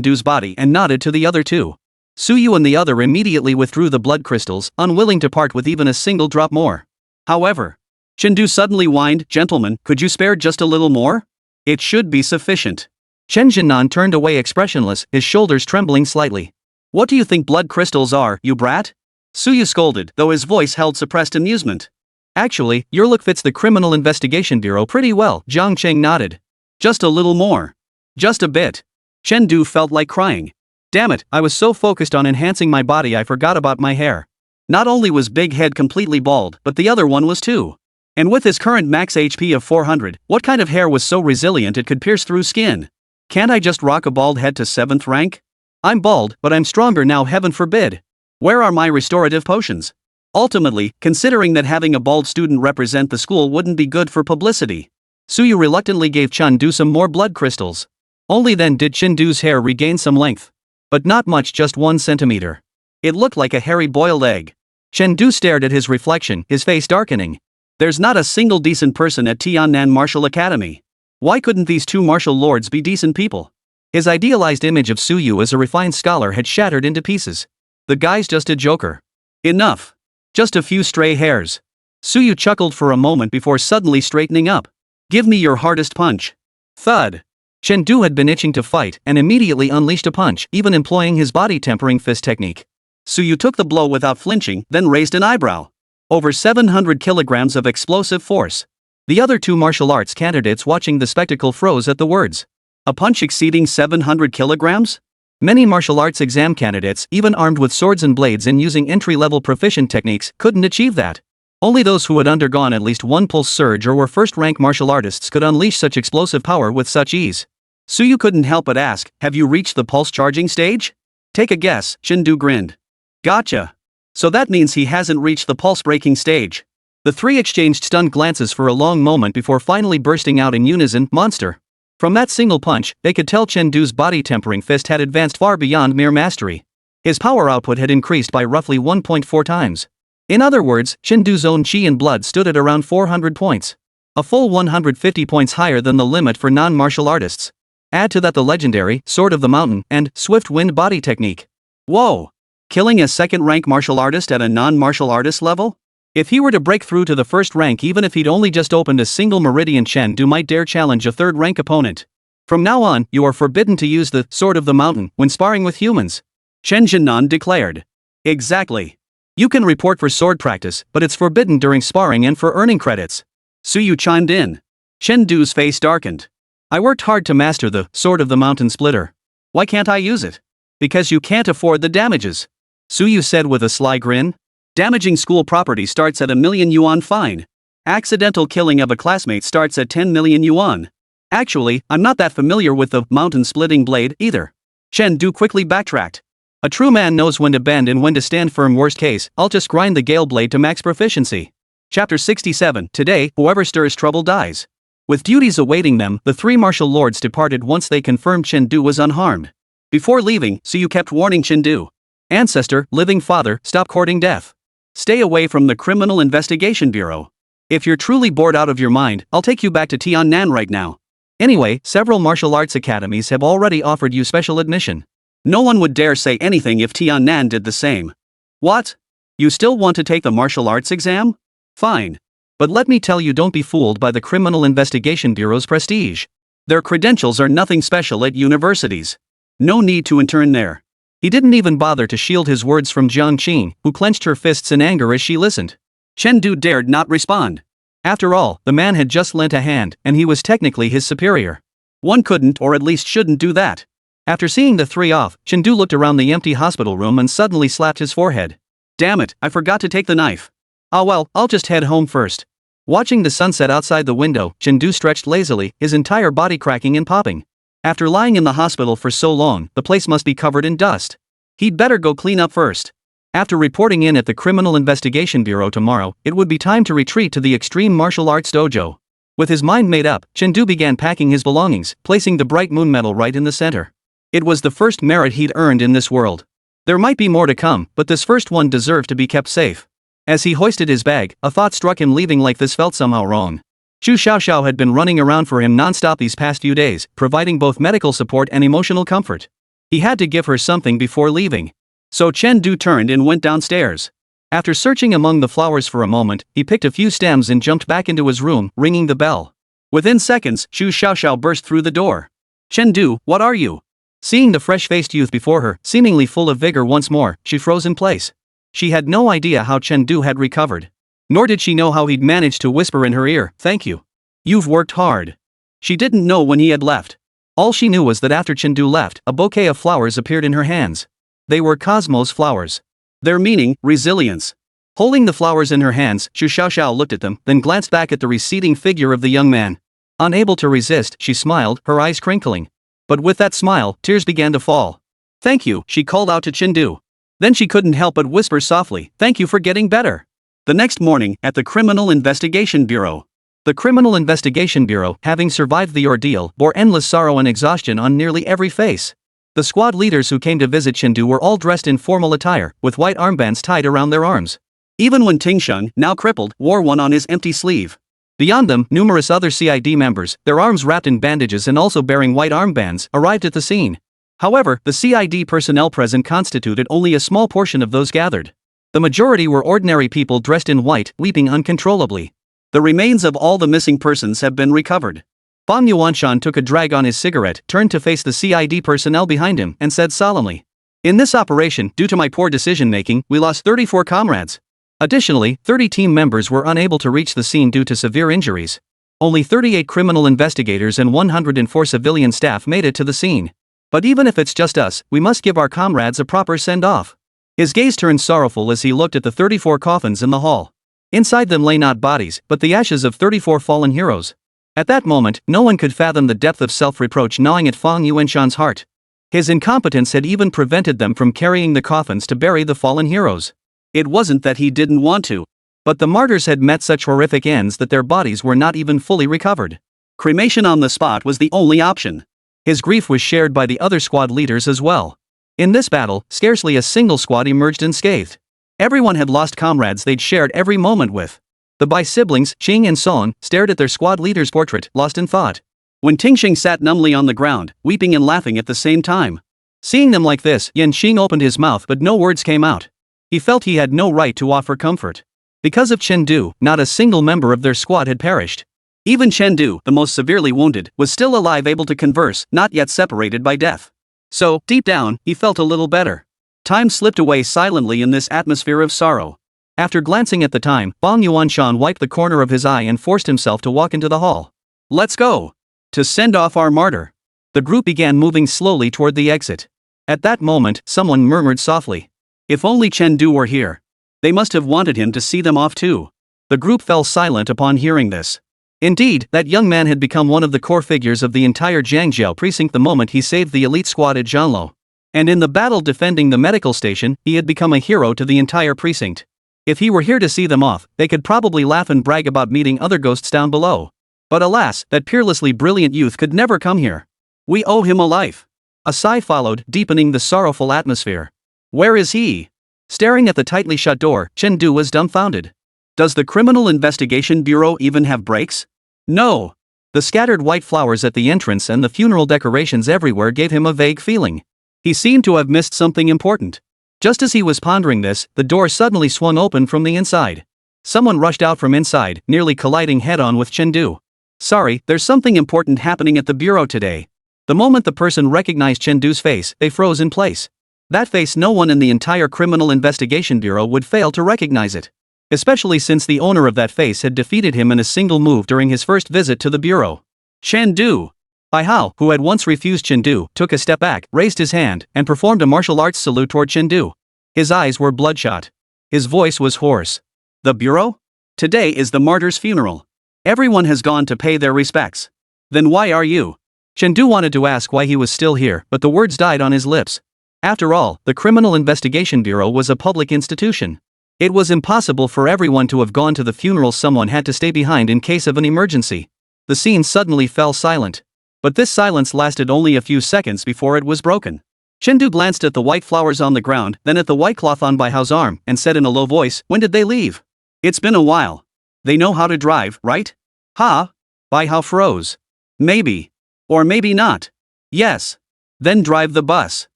Du's body and nodded to the other two. Suyu and the other immediately withdrew the blood crystals, unwilling to part with even a single drop more. However, Chen Du suddenly whined, Gentlemen, could you spare just a little more? It should be sufficient. Chen Jinnan turned away expressionless, his shoulders trembling slightly. What do you think blood crystals are, you brat? Suyu scolded, though his voice held suppressed amusement. Actually, your look fits the Criminal Investigation Bureau pretty well, Jiang Qing nodded. Just a little more. Just a bit. Chen Du felt like crying. Damn it, I was so focused on enhancing my body I forgot about my hair. Not only was Big Head completely bald, but the other one was too. And with his current max HP of 400, what kind of hair was so resilient it could pierce through skin? Can't I just rock a bald head to 7th rank? I'm bald, but I'm stronger now, heaven forbid. Where are my restorative potions? Ultimately, considering that having a bald student represent the school wouldn't be good for publicity, Suyu reluctantly gave Chen Du some more blood crystals. Only then did Chen Du's hair regain some length. But not much, just 1 centimeter. It looked like a hairy boiled egg. Chen Du stared at his reflection, his face darkening. There's not a single decent person at Tiannan Martial Academy. Why couldn't these two martial lords be decent people? His idealized image of Suyu as a refined scholar had shattered into pieces. The guy's just a joker. Enough. Just a few stray hairs. Suyu chuckled for a moment before suddenly straightening up. Give me your hardest punch. Thud. Chen Du had been itching to fight and immediately unleashed a punch, even employing his body tempering fist technique. Suyu took the blow without flinching, then raised an eyebrow. Over 700 kilograms of explosive force. The other two martial arts candidates watching the spectacle froze at the words. A punch exceeding 700 kilograms? Many martial arts exam candidates, even armed with swords and blades and using entry-level proficient techniques, couldn't achieve that. Only those who had undergone at least one pulse surge or were first-rank martial artists could unleash such explosive power with such ease. Suyu couldn't help but ask, have you reached the pulse charging stage? Take a guess, Chen Du grinned. Gotcha. So that means he hasn't reached the pulse-breaking stage. The three exchanged stunned glances for a long moment before finally bursting out in unison, monster. From that single punch, they could tell Chen Du's body tempering fist had advanced far beyond mere mastery. His power output had increased by roughly 1.4 times. In other words, Chen Du's own chi and blood stood at around 400 points. A full 150 points higher than the limit for non-martial artists. Add to that the legendary Sword of the Mountain and Swift Wind body technique. Whoa! Killing a second-rank martial artist at a non-martial artist level? If he were to break through to the first rank even if he'd only just opened a single meridian, Chen Du might dare challenge a third-rank opponent. From now on, you are forbidden to use the Sword of the Mountain when sparring with humans, Chen Jinan declared. Exactly. You can report for sword practice, but it's forbidden during sparring and for earning credits. Su Yu chimed in. Chen Du's face darkened. I worked hard to master the Sword of the Mountain Splitter. Why can't I use it? Because you can't afford the damages, Su Yu said with a sly grin. Damaging school property starts at 1,000,000 yuan fine. Accidental killing of a classmate starts at 10 million yuan. Actually, I'm not that familiar with the mountain-splitting blade either. Chen Du quickly backtracked. A true man knows when to bend and when to stand firm. Worst case, I'll just grind the Gale blade to max proficiency. Chapter 67. Today, whoever stirs trouble dies. With duties awaiting them, the three martial lords departed once they confirmed Chen Du was unharmed. Before leaving, Su Yu kept warning Chen Du. Ancestor, living father, stop courting death. Stay away from the Criminal Investigation Bureau. If you're truly bored out of your mind, I'll take you back to Tiannan right now. Anyway, several martial arts academies have already offered you special admission. No one would dare say anything if Tiannan did the same. What? You still want to take the martial arts exam? Fine. But let me tell you, don't be fooled by the Criminal Investigation Bureau's prestige. Their credentials are nothing special at universities. No need to intern there. He didn't even bother to shield his words from Jiang Qing, who clenched her fists in anger as she listened. Chen Du dared not respond. After all, the man had just lent a hand, and he was technically his superior. One couldn't, or at least shouldn't, do that. After seeing the three off, Chen Du looked around the empty hospital room and suddenly slapped his forehead. Damn it, I forgot to take the knife. Ah well, I'll just head home first. Watching the sunset outside the window, Chen Du stretched lazily, his entire body cracking and popping. After lying in the hospital for so long, the place must be covered in dust. He'd better go clean up first. After reporting in at the Criminal Investigation Bureau tomorrow, it would be time to retreat to the Extreme Martial Arts Dojo. With his mind made up, Chen Du began packing his belongings, placing the bright moon medal right in the center. It was the first merit he'd earned in this world. There might be more to come, but this first one deserved to be kept safe. As he hoisted his bag, a thought struck him. Leaving like this felt somehow wrong. Zhu Xiaoxiao had been running around for him non-stop these past few days, providing both medical support and emotional comfort. He had to give her something before leaving. So Chen Du turned and went downstairs. After searching among the flowers for a moment, he picked a few stems and jumped back into his room, ringing the bell. Within seconds, Zhu Xiaoxiao burst through the door. Chen Du, what are you? Seeing the fresh-faced youth before her, seemingly full of vigor once more, she froze in place. She had no idea how Chen Du had recovered. Nor did she know how he'd managed to whisper in her ear, "Thank you. You've worked hard." She didn't know when he had left. All she knew was that after Chen Du left, a bouquet of flowers appeared in her hands. They were Cosmos flowers. Their meaning, resilience. Holding the flowers in her hands, Zhu Xiaoxiao looked at them, then glanced back at the receding figure of the young man. Unable to resist, she smiled, her eyes crinkling. But with that smile, tears began to fall. "Thank you," she called out to Chen Du. Then she couldn't help but whisper softly, "Thank you for getting better." The next morning, at the Criminal Investigation Bureau. The Criminal Investigation Bureau, having survived the ordeal, bore endless sorrow and exhaustion on nearly every face. The squad leaders who came to visit Chen Du were all dressed in formal attire, with white armbands tied around their arms. Even Wen Tingsheng, now crippled, wore one on his empty sleeve. Beyond them, numerous other CID members, their arms wrapped in bandages and also bearing white armbands, arrived at the scene. However, the CID personnel present constituted only a small portion of those gathered. The majority were ordinary people dressed in white, weeping uncontrollably. The remains of all the missing persons have been recovered. Bang Yuanshan took a drag on his cigarette, turned to face the CID personnel behind him, and said solemnly, "In this operation, due to my poor decision-making, we lost 34 comrades. Additionally, 30 team members were unable to reach the scene due to severe injuries. Only 38 criminal investigators and 104 civilian staff made it to the scene. But even if it's just us, we must give our comrades a proper send-off." His gaze turned sorrowful as he looked at the 34 coffins in the hall. Inside them lay not bodies, but the ashes of 34 fallen heroes. At that moment, no one could fathom the depth of self-reproach gnawing at Fang Yuanshan's heart. His incompetence had even prevented them from carrying the coffins to bury the fallen heroes. It wasn't that he didn't want to. But the martyrs had met such horrific ends that their bodies were not even fully recovered. Cremation on the spot was the only option. His grief was shared by the other squad leaders as well. In this battle, scarcely a single squad emerged unscathed. Everyone had lost comrades they'd shared every moment with. The Bai siblings, Qing and Song, stared at their squad leader's portrait, lost in thought. When Tingxing sat numbly on the ground, weeping and laughing at the same time. Seeing them like this, Yanqing opened his mouth but no words came out. He felt he had no right to offer comfort. Because of Chen Du, not a single member of their squad had perished. Even Chen Du, the most severely wounded, was still alive, able to converse, not yet separated by death. So, deep down, he felt a little better. Time slipped away silently in this atmosphere of sorrow. After glancing at the time, Bong Yuanshan wiped the corner of his eye and forced himself to walk into the hall. Let's go! To send off our martyr. The group began moving slowly toward the exit. At that moment, someone murmured softly. If only Chen Du were here. They must have wanted him to see them off too. The group fell silent upon hearing this. Indeed, that young man had become one of the core figures of the entire Jiangjiao precinct the moment he saved the elite squad at Zhanlo. And in the battle defending the medical station, he had become a hero to the entire precinct. If he were here to see them off, they could probably laugh and brag about meeting other ghosts down below. But alas, that peerlessly brilliant youth could never come here. We owe him a life. A sigh followed, deepening the sorrowful atmosphere. Where is he? Staring at the tightly shut door, Chen Du was dumbfounded. Does the Criminal Investigation Bureau even have brakes? No. The scattered white flowers at the entrance and the funeral decorations everywhere gave him a vague feeling. He seemed to have missed something important. Just as he was pondering this, the door suddenly swung open from the inside. Someone rushed out from inside, nearly colliding head-on with Chen Du. Sorry, there's something important happening at the bureau today. The moment the person recognized Chen Du's face, they froze in place. That face, no one in the entire Criminal Investigation Bureau would fail to recognize it. Especially since the owner of that face had defeated him in a single move during his first visit to the bureau. Chen Du! Bai Hao, who had once refused Chen Du, took a step back, raised his hand, and performed a martial arts salute toward Chen Du. His eyes were bloodshot. His voice was hoarse. The bureau? Today is the martyr's funeral. Everyone has gone to pay their respects. Then why are you? Chen Du wanted to ask why he was still here, but the words died on his lips. After all, the Criminal Investigation Bureau was a public institution. It was impossible for everyone to have gone to the funeral. Someone had to stay behind in case of an emergency. The scene suddenly fell silent. But this silence lasted only a few seconds before it was broken. Chen Du glanced at the white flowers on the ground, then at the white cloth on Bai Hao's arm, and said in a low voice, "When did they leave?" "It's been a while. They know how to drive, right?" "Ha?" Bai Hao froze. "Maybe. Or maybe not." "Yes. Then drive the bus."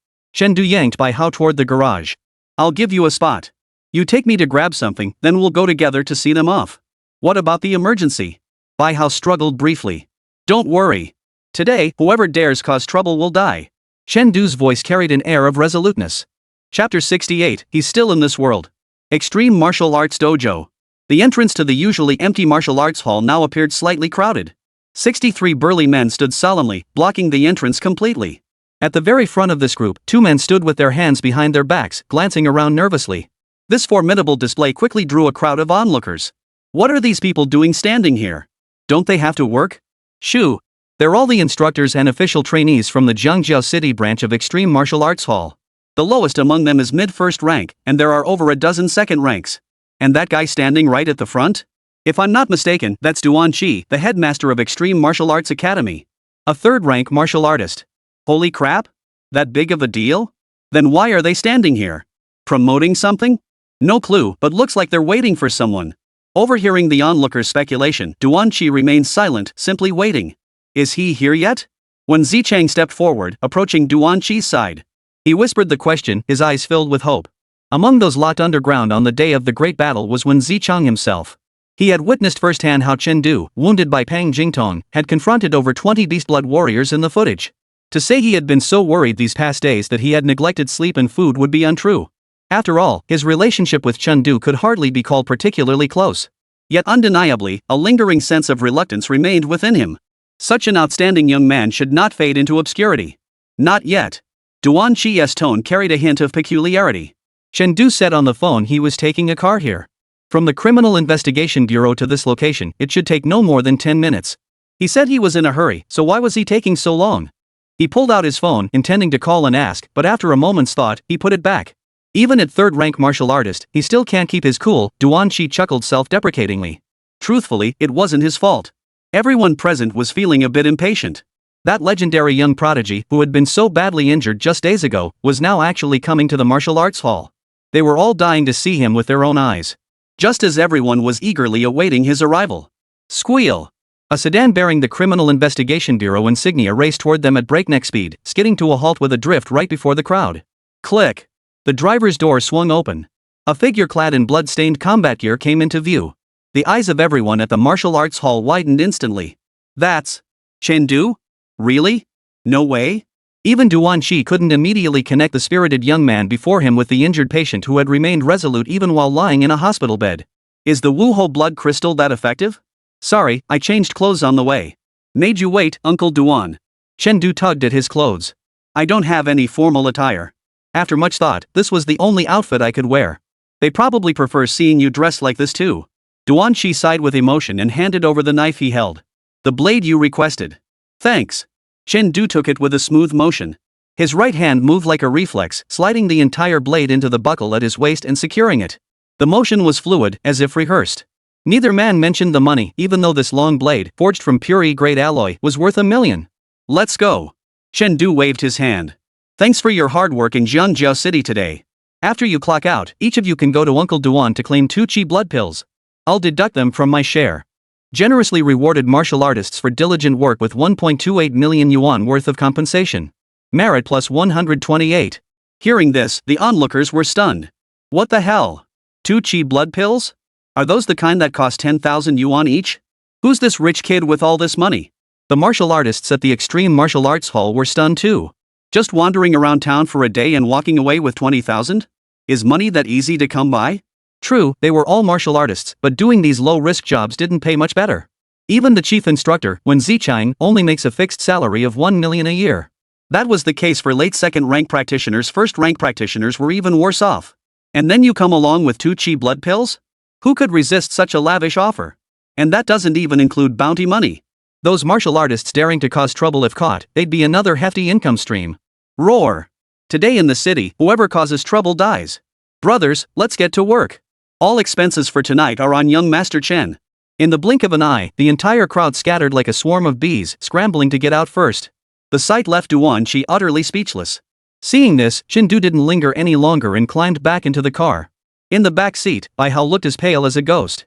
Chen Du yanked Bai Hao toward the garage. "I'll give you a spot. You take me to grab something, then we'll go together to see them off." "What about the emergency?" Bai Hao struggled briefly. "Don't worry. Today, whoever dares cause trouble will die." Chen Du's voice carried an air of resoluteness. Chapter 68, He's Still in This World. Extreme Martial Arts Dojo. The entrance to the usually empty martial arts hall now appeared slightly crowded. 63 burly men stood solemnly, blocking the entrance completely. At the very front of this group, 2 men stood with their hands behind their backs, glancing around nervously. This formidable display quickly drew a crowd of onlookers. What are these people doing standing here? Don't they have to work? Shoo! They're all the instructors and official trainees from the Jiangjiao City branch of Extreme Martial Arts Hall. The lowest among them is mid-first rank, and there are over a dozen second ranks. And that guy standing right at the front? If I'm not mistaken, that's Duan Qi, the headmaster of Extreme Martial Arts Academy. A third-rank martial artist. Holy crap? That big of a deal? Then why are they standing here? Promoting something? No clue, but looks like they're waiting for someone. Overhearing the onlookers' speculation, Duan Qi remained silent, simply waiting. Is he here yet? When Zicheng stepped forward, approaching Duan Qi's side, he whispered the question, his eyes filled with hope. Among those locked underground on the day of the great battle was Wen Zicheng himself. He had witnessed firsthand how Chen Du, wounded by Pang Jingtong, had confronted over 20 beast-blood warriors in the footage. To say he had been so worried these past days that he had neglected sleep and food would be untrue. After all, his relationship with Chen Du could hardly be called particularly close. Yet undeniably, a lingering sense of reluctance remained within him. Such an outstanding young man should not fade into obscurity. Not yet. Duan Qi's tone carried a hint of peculiarity. Chen Du said on the phone he was taking a car here. From the Criminal Investigation Bureau to this location, it should take no more than 10 minutes. He said he was in a hurry, so why was he taking so long? He pulled out his phone, intending to call and ask, but after a moment's thought, he put it back. Even at third-rank martial artist, he still can't keep his cool, Duan Qi chuckled self-deprecatingly. Truthfully, it wasn't his fault. Everyone present was feeling a bit impatient. That legendary young prodigy, who had been so badly injured just days ago, was now actually coming to the martial arts hall. They were all dying to see him with their own eyes. Just as everyone was eagerly awaiting his arrival. Squeal! A sedan bearing the Criminal Investigation Bureau insignia raced toward them at breakneck speed, skidding to a halt with a drift right before the crowd. Click! The driver's door swung open. A figure clad in blood-stained combat gear came into view. The eyes of everyone at the martial arts hall widened instantly. That's Chen Du? Really? No way? Even Duan Shi couldn't immediately connect the spirited young man before him with the injured patient who had remained resolute even while lying in a hospital bed. Is the Wuho blood crystal that effective? Sorry, I changed clothes on the way. Made you wait, Uncle Duan. Chen Du tugged at his clothes. I don't have any formal attire. After much thought, this was the only outfit I could wear. They probably prefer seeing you dressed like this too. Duan Shi sighed with emotion and handed over the knife he held. The blade you requested. Thanks. Chen Du took it with a smooth motion. His right hand moved like a reflex, sliding the entire blade into the buckle at his waist and securing it. The motion was fluid, as if rehearsed. Neither man mentioned the money, even though this long blade, forged from pure E-grade alloy, was worth $1 million. Let's go. Chen Du waved his hand. Thanks for your hard work in Jiangjiao City today. After you clock out, each of you can go to Uncle Duan to claim 2 chi blood pills. I'll deduct them from my share. Generously rewarded martial artists for diligent work with 1.28 million yuan worth of compensation. Merit plus 128. Hearing this, the onlookers were stunned. What the hell? 2 chi blood pills? Are those the kind that cost 10,000 yuan each? Who's this rich kid with all this money? The martial artists at the Extreme Martial Arts Hall were stunned too. Just wandering around town for a day and walking away with 20,000? Is money that easy to come by? True, they were all martial artists, but doing these low-risk jobs didn't pay much better. Even the chief instructor, Wen Zichang, only makes a fixed salary of 1 million a year. That was the case for late second-rank practitioners. First-rank practitioners were even worse off. And then you come along with 2 chi blood pills? Who could resist such a lavish offer? And that doesn't even include bounty money. Those martial artists daring to cause trouble if caught, they'd be another hefty income stream. Roar! Today in the city, whoever causes trouble dies. Brothers, let's get to work. All expenses for tonight are on young Master Chen. In the blink of an eye, the entire crowd scattered like a swarm of bees, scrambling to get out first. The sight left Duan Shi utterly speechless. Seeing this, Chen Du didn't linger any longer and climbed back into the car. In the back seat, Bai Hao looked as pale as a ghost.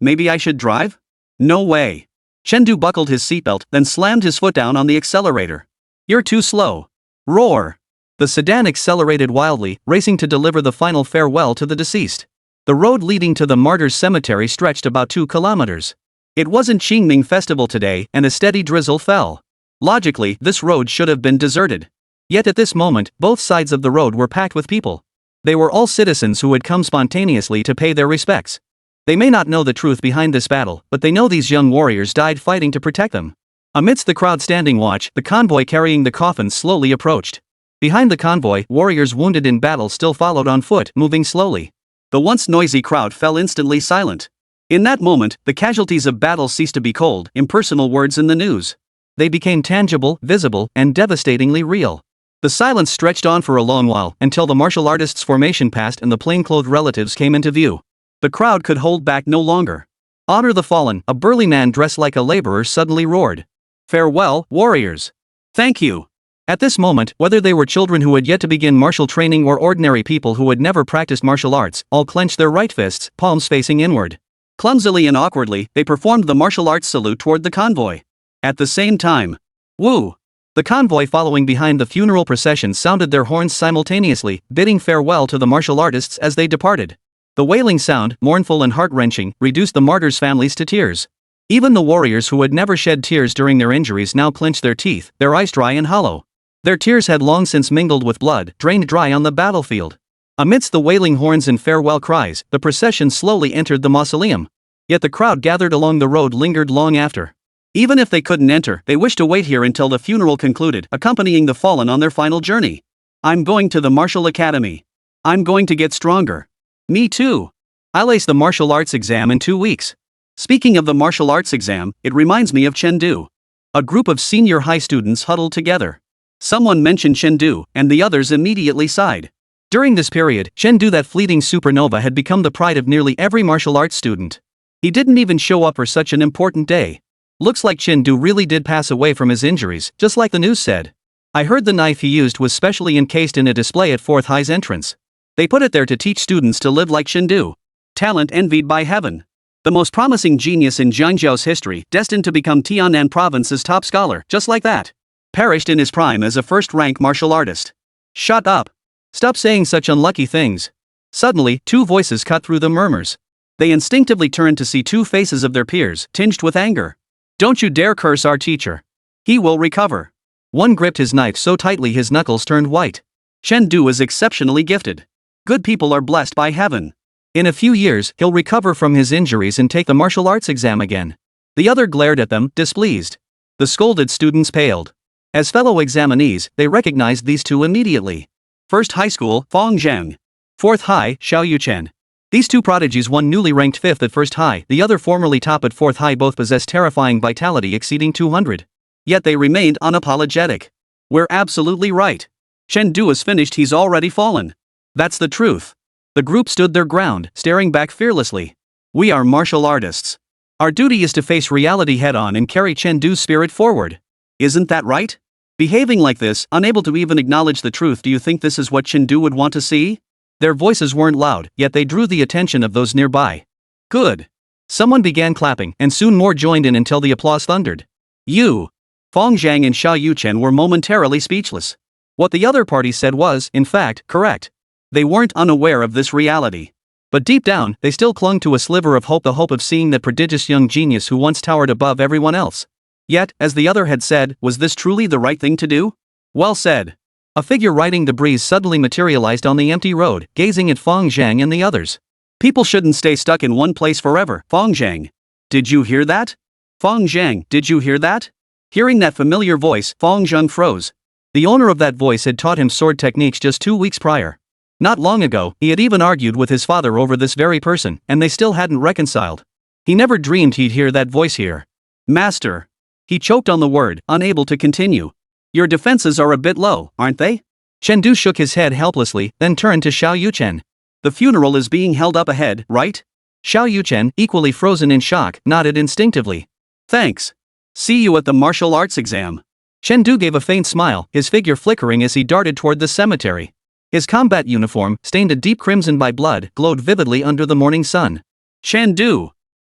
Maybe I should drive? No way. Chen Du buckled his seatbelt, then slammed his foot down on the accelerator. You're too slow. Roar! The sedan accelerated wildly, racing to deliver the final farewell to the deceased. The road leading to the martyrs' cemetery stretched about 2 kilometers. It wasn't Qingming festival today, and a steady drizzle fell. Logically, this road should have been deserted. Yet at this moment, both sides of the road were packed with people. They were all citizens who had come spontaneously to pay their respects. They may not know the truth behind this battle, but they know these young warriors died fighting to protect them. Amidst the crowd standing watch, the convoy carrying the coffins slowly approached. Behind the convoy, warriors wounded in battle still followed on foot, moving slowly. The once noisy crowd fell instantly silent. In that moment, the casualties of battle ceased to be cold, impersonal words in the news. They became tangible, visible, and devastatingly real. The silence stretched on for a long while, until the martial artists' formation passed and the plainclothed relatives came into view. The crowd could hold back no longer. Honor the fallen, a burly man dressed like a laborer suddenly roared. Farewell, warriors. Thank you. At this moment, whether they were children who had yet to begin martial training or ordinary people who had never practiced martial arts, all clenched their right fists, palms facing inward. Clumsily and awkwardly, they performed the martial arts salute toward the convoy. At the same time, woo! The convoy following behind the funeral procession sounded their horns simultaneously, bidding farewell to the martial artists as they departed. The wailing sound, mournful and heart-wrenching, reduced the martyrs' families to tears. Even the warriors who had never shed tears during their injuries now clenched their teeth, their eyes dry and hollow. Their tears had long since mingled with blood, drained dry on the battlefield. Amidst the wailing horns and farewell cries, the procession slowly entered the mausoleum. Yet the crowd gathered along the road lingered long after. Even if they couldn't enter, they wished to wait here until the funeral concluded, accompanying the fallen on their final journey. I'm going to the martial academy. I'm going to get stronger. Me too. I'll ace the martial arts exam in 2 weeks. Speaking of the martial arts exam, it reminds me of Chen Du. A group of senior high students huddled together. Someone mentioned Chen Du, and the others immediately sighed. During this period, Chen Du, that fleeting supernova, had become the pride of nearly every martial arts student. He didn't even show up for such an important day. Looks like Chen Du really did pass away from his injuries, just like the news said. I heard the knife he used was specially encased in a display at 4th High's entrance. They put it there to teach students to live like Chen Du. Talent envied by heaven. The most promising genius in Jiangzhou's history, destined to become Tianan province's top scholar, just like that. Perished in his prime as a first-rank martial artist. Shut up. Stop saying such unlucky things. Suddenly, two voices cut through the murmurs. They instinctively turned to see two faces of their peers, tinged with anger. Don't you dare curse our teacher. He will recover. One gripped his knife so tightly his knuckles turned white. Chen is exceptionally gifted. Good people are blessed by heaven. In a few years, he'll recover from his injuries and take the martial arts exam again. The other glared at them, displeased. The scolded students paled. As fellow examinees, they recognized these two immediately. First high school, Fong Zhang. Fourth high, Xiao Yuchen. These two prodigies, one newly ranked fifth at first high, the other formerly top at fourth high, both possessed terrifying vitality exceeding 200. Yet they remained unapologetic. We're absolutely right. Chen is finished, he's already fallen. That's the truth. The group stood their ground, staring back fearlessly. We are martial artists. Our duty is to face reality head-on and carry Chen spirit forward. Isn't that right? Behaving like this, unable to even acknowledge the truth, do you think this is what Chen would want to see? Their voices weren't loud, yet they drew the attention of those nearby. Good. Someone began clapping, and soon more joined in until the applause thundered. You! Fong Zhang and Xiao Yuchen were momentarily speechless. What the other party said was, in fact, correct. They weren't unaware of this reality. But deep down, they still clung to a sliver of hope, the hope of seeing that prodigious young genius who once towered above everyone else. Yet, as the other had said, was this truly the right thing to do? Well said. A figure riding the breeze suddenly materialized on the empty road, gazing at Fong Zhang and the others. People shouldn't stay stuck in one place forever, Fong Zhang. Did you hear that? Fong Zhang, did you hear that? Hearing that familiar voice, Fong Zhang froze. The owner of that voice had taught him sword techniques just 2 weeks prior. Not long ago, he had even argued with his father over this very person, and they still hadn't reconciled. He never dreamed he'd hear that voice here. Master. He choked on the word, unable to continue. Your defenses are a bit low, aren't they? Chen shook his head helplessly, then turned to Xiao Yuchen. The funeral is being held up ahead, right? Xiao Yuchen, equally frozen in shock, nodded instinctively. Thanks. See you at the martial arts exam. Chen gave a faint smile, his figure flickering as he darted toward the cemetery. His combat uniform, stained a deep crimson by blood, glowed vividly under the morning sun. Chen.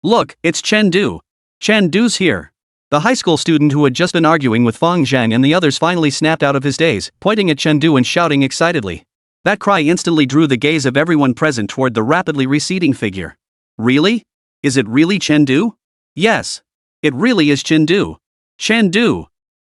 Look, it's Chen. Chen here. The high school student who had just been arguing with Fong Zhang and the others finally snapped out of his daze, pointing at Chen and shouting excitedly. That cry instantly drew the gaze of everyone present toward the rapidly receding figure. Really? Is it really Chen? Yes. It really is Chen. Chen.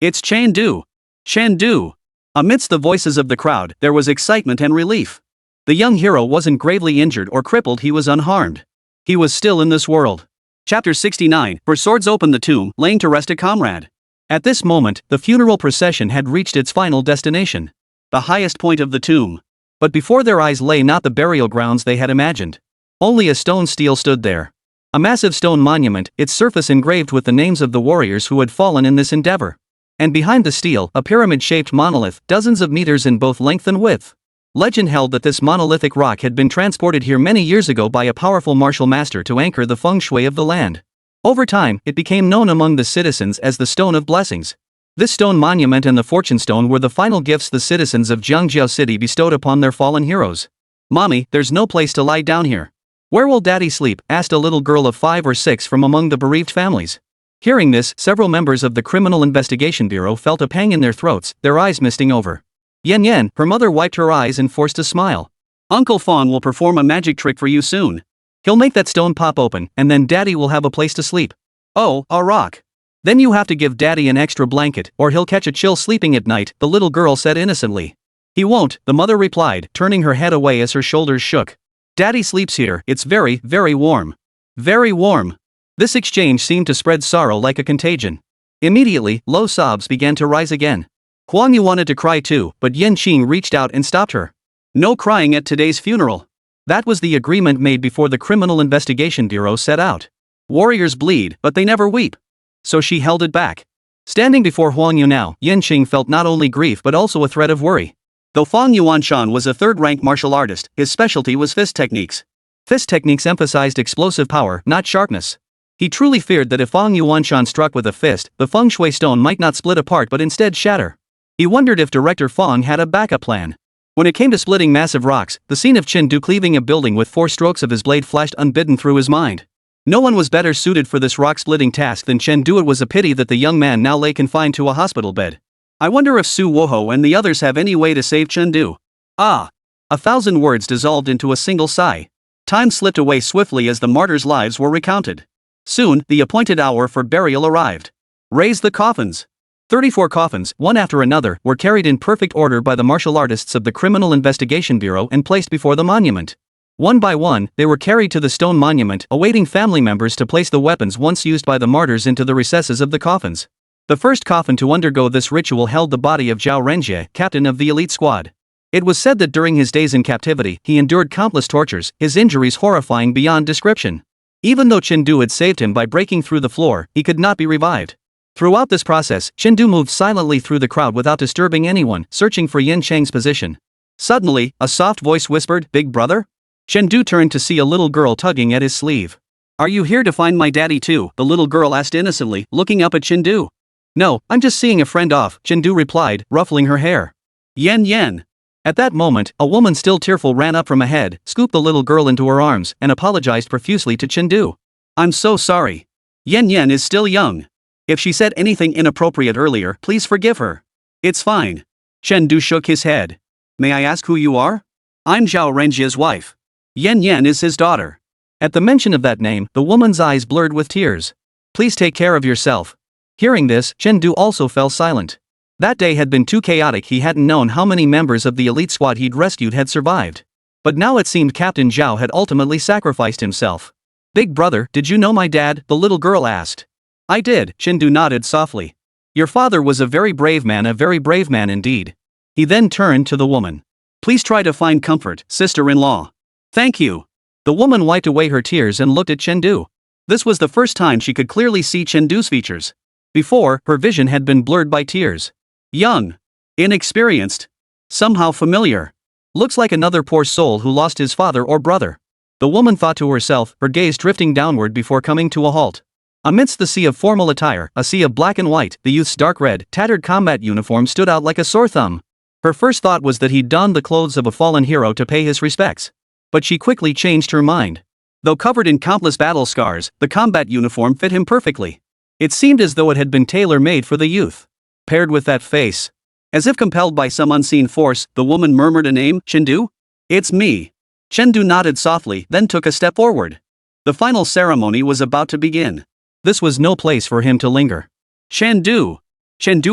It's Chen. Chen. Amidst the voices of the crowd, there was excitement and relief. The young hero wasn't gravely injured or crippled, he was unharmed. He was still in this world. Chapter 69, For Swords Open the Tomb, laying to rest a comrade. At this moment, the funeral procession had reached its final destination. The highest point of the tomb. But before their eyes lay not the burial grounds they had imagined. Only a stone stele stood there. A massive stone monument, its surface engraved with the names of the warriors who had fallen in this endeavor. And behind the stele, a pyramid-shaped monolith, dozens of meters in both length and width. Legend held that this monolithic rock had been transported here many years ago by a powerful martial master to anchor the feng shui of the land. Over time, it became known among the citizens as the Stone of Blessings. This stone monument and the Fortune Stone were the final gifts the citizens of Jiangzhou City bestowed upon their fallen heroes. Mommy, there's no place to lie down here. Where will Daddy sleep? Asked a little girl of 5 or 6 from among the bereaved families. Hearing this, several members of the Criminal Investigation Bureau felt a pang in their throats, their eyes misting over. Yen, her mother wiped her eyes and forced a smile. Uncle Fawn will perform a magic trick for you soon. He'll make that stone pop open, and then Daddy will have a place to sleep. Oh, a rock. Then you have to give Daddy an extra blanket, or he'll catch a chill sleeping at night, the little girl said innocently. He won't, the mother replied, turning her head away as her shoulders shook. Daddy sleeps here, it's very, very warm. Very warm. This exchange seemed to spread sorrow like a contagion. Immediately, low sobs began to rise again. Huang Yu wanted to cry too, but Yan Qing reached out and stopped her. No crying at today's funeral. That was the agreement made before the Criminal Investigation Bureau set out. Warriors bleed, but they never weep. So she held it back. Standing before Huang Yu now, Yan Qing felt not only grief but also a thread of worry. Though Fang Yuanshan was a third-rank martial artist, his specialty was fist techniques. Fist techniques emphasized explosive power, not sharpness. He truly feared that if Fang Yuanshan struck with a fist, the feng shui stone might not split apart but instead shatter. He wondered if Director Fang had a backup plan. When it came to splitting massive rocks, the scene of Chen cleaving a building with 4 strokes of his blade flashed unbidden through his mind. No one was better suited for this rock-splitting task than Chen Du. It was a pity that the young man now lay confined to a hospital bed. I wonder if Su Woho and the others have any way to save Chen Du. Ah! 1,000 words dissolved into a single sigh. Time slipped away swiftly as the martyrs' lives were recounted. Soon, the appointed hour for burial arrived. Raise the coffins. 34 coffins, one after another, were carried in perfect order by the martial artists of the Criminal Investigation Bureau and placed before the monument. One by one, they were carried to the stone monument, awaiting family members to place the weapons once used by the martyrs into the recesses of the coffins. The first coffin to undergo this ritual held the body of Zhao Renjie, captain of the elite squad. It was said that during his days in captivity, he endured countless tortures, his injuries horrifying beyond description. Even though Chen Du had saved him by breaking through the floor, he could not be revived. Throughout this process, Chen Du moved silently through the crowd without disturbing anyone, searching for Yin Chang's position. Suddenly, a soft voice whispered, "Big brother?" Chen Du turned to see a little girl tugging at his sleeve. "Are you here to find my daddy too?" the little girl asked innocently, looking up at Chen Du. "No, I'm just seeing a friend off," Chen Du replied, ruffling her hair. Yen. At that moment, a woman still tearful ran up from ahead, scooped the little girl into her arms, and apologized profusely to Chen Du. "I'm so sorry. Yen is still young. If she said anything inappropriate earlier, please forgive her." "It's fine." Chen Du shook his head. "May I ask who you are?" "I'm Zhao Renjie's wife. Yen is his daughter." At the mention of that name, the woman's eyes blurred with tears. "Please take care of yourself." Hearing this, Chen Du also fell silent. That day had been too chaotic. He hadn't known how many members of the elite squad he'd rescued had survived. But now it seemed Captain Zhao had ultimately sacrificed himself. "Big brother, did you know my dad?" the little girl asked. "I did," Chen Du nodded softly. "Your father was a very brave man indeed." He then turned to the woman. "Please try to find comfort, sister-in-law." "Thank you." The woman wiped away her tears and looked at Chen Du. This was the first time she could clearly see Chen Du's features. Before, her vision had been blurred by tears. Young. Inexperienced. Somehow familiar. Looks like another poor soul who lost his father or brother. The woman thought to herself, her gaze drifting downward before coming to a halt. Amidst the sea of formal attire, a sea of black and white, the youth's dark red, tattered combat uniform stood out like a sore thumb. Her first thought was that he'd donned the clothes of a fallen hero to pay his respects. But she quickly changed her mind. Though covered in countless battle scars, the combat uniform fit him perfectly. It seemed as though it had been tailor-made for the youth. Paired with that face. As if compelled by some unseen force, the woman murmured a name, "Chen Du?" "It's me." Chen Du nodded softly, then took a step forward. The final ceremony was about to begin. This was no place for him to linger. Chen Du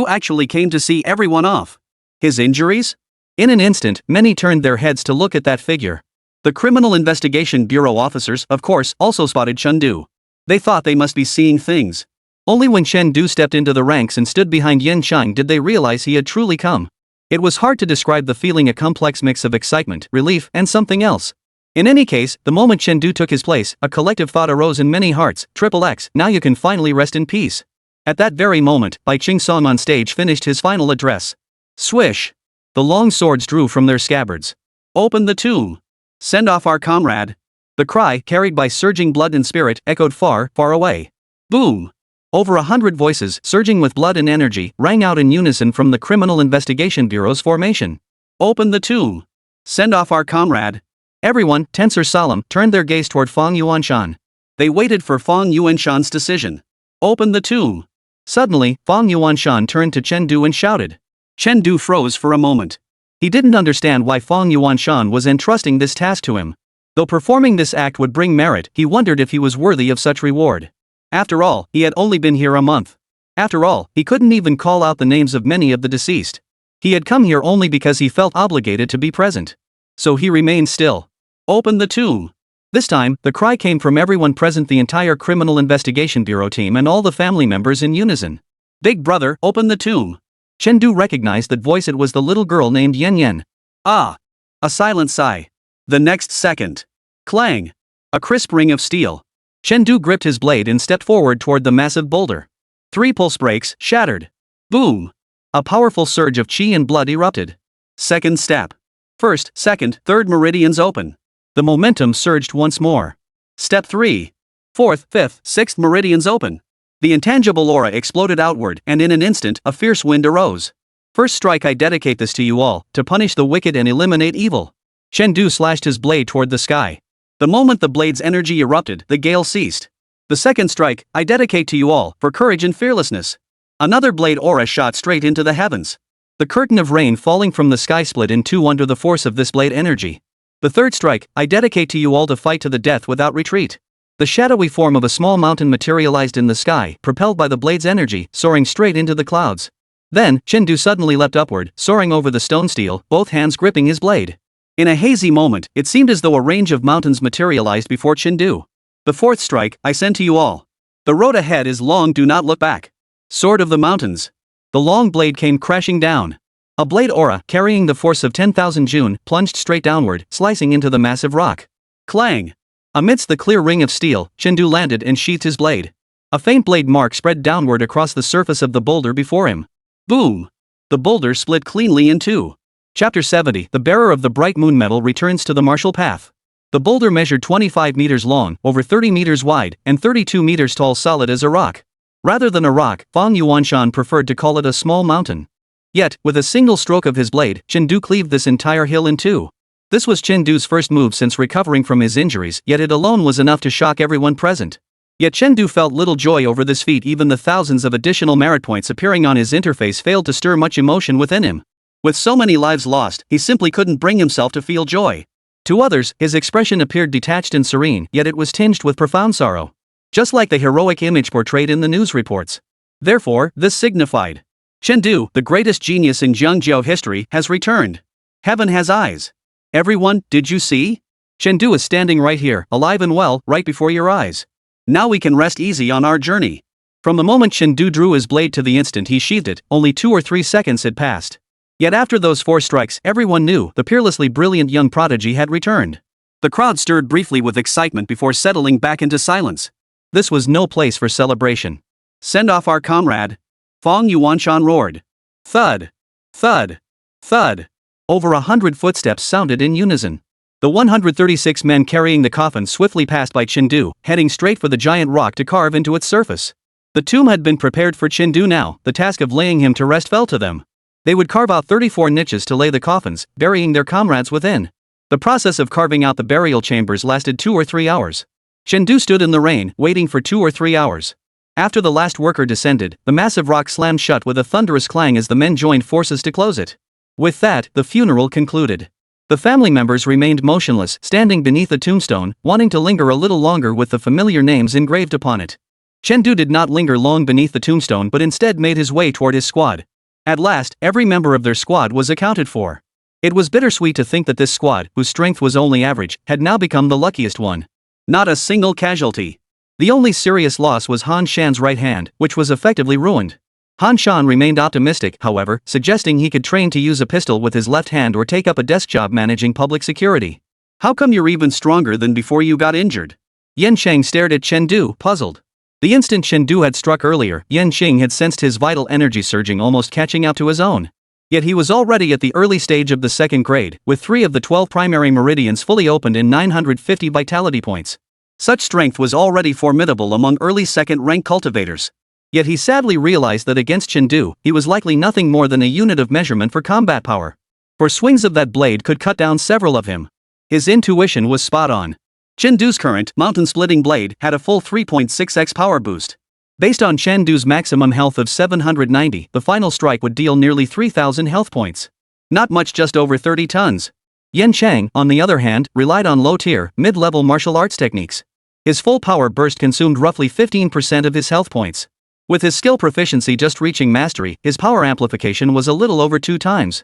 actually came to see everyone off. His injuries? In an instant, many turned their heads to look at that figure. The Criminal Investigation Bureau officers, of course, also spotted Chen Du. They thought they must be seeing things. Only when Chen Du stepped into the ranks and stood behind Yin Chang did they realize he had truly come. It was hard to describe the feeling, a complex mix of excitement, relief, and something else. In any case, the moment Chen Du took his place, a collective thought arose in many hearts, XXX, now you can finally rest in peace. At that very moment, Bai Qing Song on stage finished his final address. Swish! The long swords drew from their scabbards. Open the tomb. Send off our comrade. The cry, carried by surging blood and spirit, echoed far, far away. Boom! Over 100 voices, surging with blood and energy, rang out in unison from the Criminal Investigation Bureau's formation. Open the tomb. Send off our comrade. Everyone, tense or solemn, turned their gaze toward Fang Yuanshan. They waited for Fang Yuanshan's decision. Open the tomb. Suddenly, Fang Yuanshan turned to Chen Du and shouted. Chen Du froze for a moment. He didn't understand why Fang Yuanshan was entrusting this task to him. Though performing this act would bring merit, he wondered if he was worthy of such reward. After all, he had only been here a month. After all, he couldn't even call out the names of many of the deceased. He had come here only because he felt obligated to be present. So he remained still. Open the tomb. This time, the cry came from everyone present, the entire Criminal Investigation Bureau team and all the family members in unison. Big brother, open the tomb. Chen Du recognized that voice. It was the little girl named Yen. Ah! A silent sigh. The next second. Clang! A crisp ring of steel. Chen Du gripped his blade and stepped forward toward the massive boulder. 3 pulse breaks, shattered. Boom! A powerful surge of chi and blood erupted. Second step. First, second, third meridians open. The momentum surged once more. Step 3. Fourth, fifth, sixth meridians open. The intangible aura exploded outward, and in an instant, a fierce wind arose. First strike, I dedicate this to you all, to punish the wicked and eliminate evil. Chen Du slashed his blade toward the sky. The moment the blade's energy erupted, the gale ceased. The second strike, I dedicate to you all, for courage and fearlessness. Another blade aura shot straight into the heavens. The curtain of rain falling from the sky split in two under the force of this blade energy. The third strike, I dedicate to you all to fight to the death without retreat. The shadowy form of a small mountain materialized in the sky, propelled by the blade's energy, soaring straight into the clouds. Then, Chen suddenly leapt upward, soaring over the stone steel, both hands gripping his blade. In a hazy moment, it seemed as though a range of mountains materialized before Chen. The fourth strike, I send to you all. The road ahead is long, do not look back. Sword of the mountains. The long blade came crashing down. A blade aura, carrying the force of 10,000 Jun, plunged straight downward, slicing into the massive rock. Clang! Amidst the clear ring of steel, Chen landed and sheathed his blade. A faint blade mark spread downward across the surface of the boulder before him. Boom! The boulder split cleanly in two. Chapter 70. The bearer of the bright moon medal returns to the martial path. The boulder measured 25 meters long, over 30 meters wide, and 32 meters tall, solid as a rock. Rather than a rock, Fang Yuanshan preferred to call it a small mountain. Yet, with a single stroke of his blade, Chen cleaved this entire hill in two. This was Chen first move since recovering from his injuries, yet it alone was enough to shock everyone present. Yet Chen felt little joy over this feat. Even the thousands of additional merit points appearing on his interface failed to stir much emotion within him. With so many lives lost, he simply couldn't bring himself to feel joy. To others, his expression appeared detached and serene, yet it was tinged with profound sorrow. Just like the heroic image portrayed in the news reports. Therefore, this signified. Chen, the greatest genius in Jiangjiao history, has returned. Heaven has eyes. Everyone, did you see? Chen is standing right here, alive and well, right before your eyes. Now we can rest easy on our journey. From the moment Chen drew his blade to the instant he sheathed it, only 2 or 3 seconds had passed. Yet after those 4 strikes, everyone knew the peerlessly brilliant young prodigy had returned. The crowd stirred briefly with excitement before settling back into silence. This was no place for celebration. Send off our comrade. Fang Yuanshan roared. Thud. Thud. Thud. Over 100 footsteps sounded in unison. The 136 men carrying the coffin swiftly passed by Chen, heading straight for the giant rock to carve into its surface. The tomb had been prepared for Chen now, the task of laying him to rest fell to them. They would carve out 34 niches to lay the coffins, burying their comrades within. The process of carving out the burial chambers lasted 2 or 3 hours. Chen stood in the rain, waiting for 2 or 3 hours. After the last worker descended, the massive rock slammed shut with a thunderous clang as the men joined forces to close it. With that, the funeral concluded. The family members remained motionless, standing beneath the tombstone, wanting to linger a little longer with the familiar names engraved upon it. Chen did not linger long beneath the tombstone but instead made his way toward his squad. At last, every member of their squad was accounted for. It was bittersweet to think that this squad, whose strength was only average, had now become the luckiest one. Not a single casualty. The only serious loss was Han Shan's right hand, which was effectively ruined. Han Shan remained optimistic, however, suggesting he could train to use a pistol with his left hand or take up a desk job managing public security. How come you're even stronger than before you got injured? Yan Sheng stared at Chen, puzzled. The instant Chen had struck earlier, Yan Xing had sensed his vital energy surging, almost catching up to his own. Yet he was already at the early stage of the 2nd grade, with 3 of the 12 primary meridians fully opened in 950 vitality points. Such strength was already formidable among early 2nd rank cultivators. Yet he sadly realized that against Chen, he was likely nothing more than a unit of measurement for combat power. For swings of that blade could cut down several of him. His intuition was spot on. Chen current, mountain-splitting blade, had a full 3.6x power boost. Based on Chen maximum health of 790, the final strike would deal nearly 3,000 health points. Not much, just over 30 tons. Yan Chang, on the other hand, relied on low-tier, mid-level martial arts techniques. His full power burst consumed roughly 15% of his health points. With his skill proficiency just reaching mastery, his power amplification was a little over 2 times.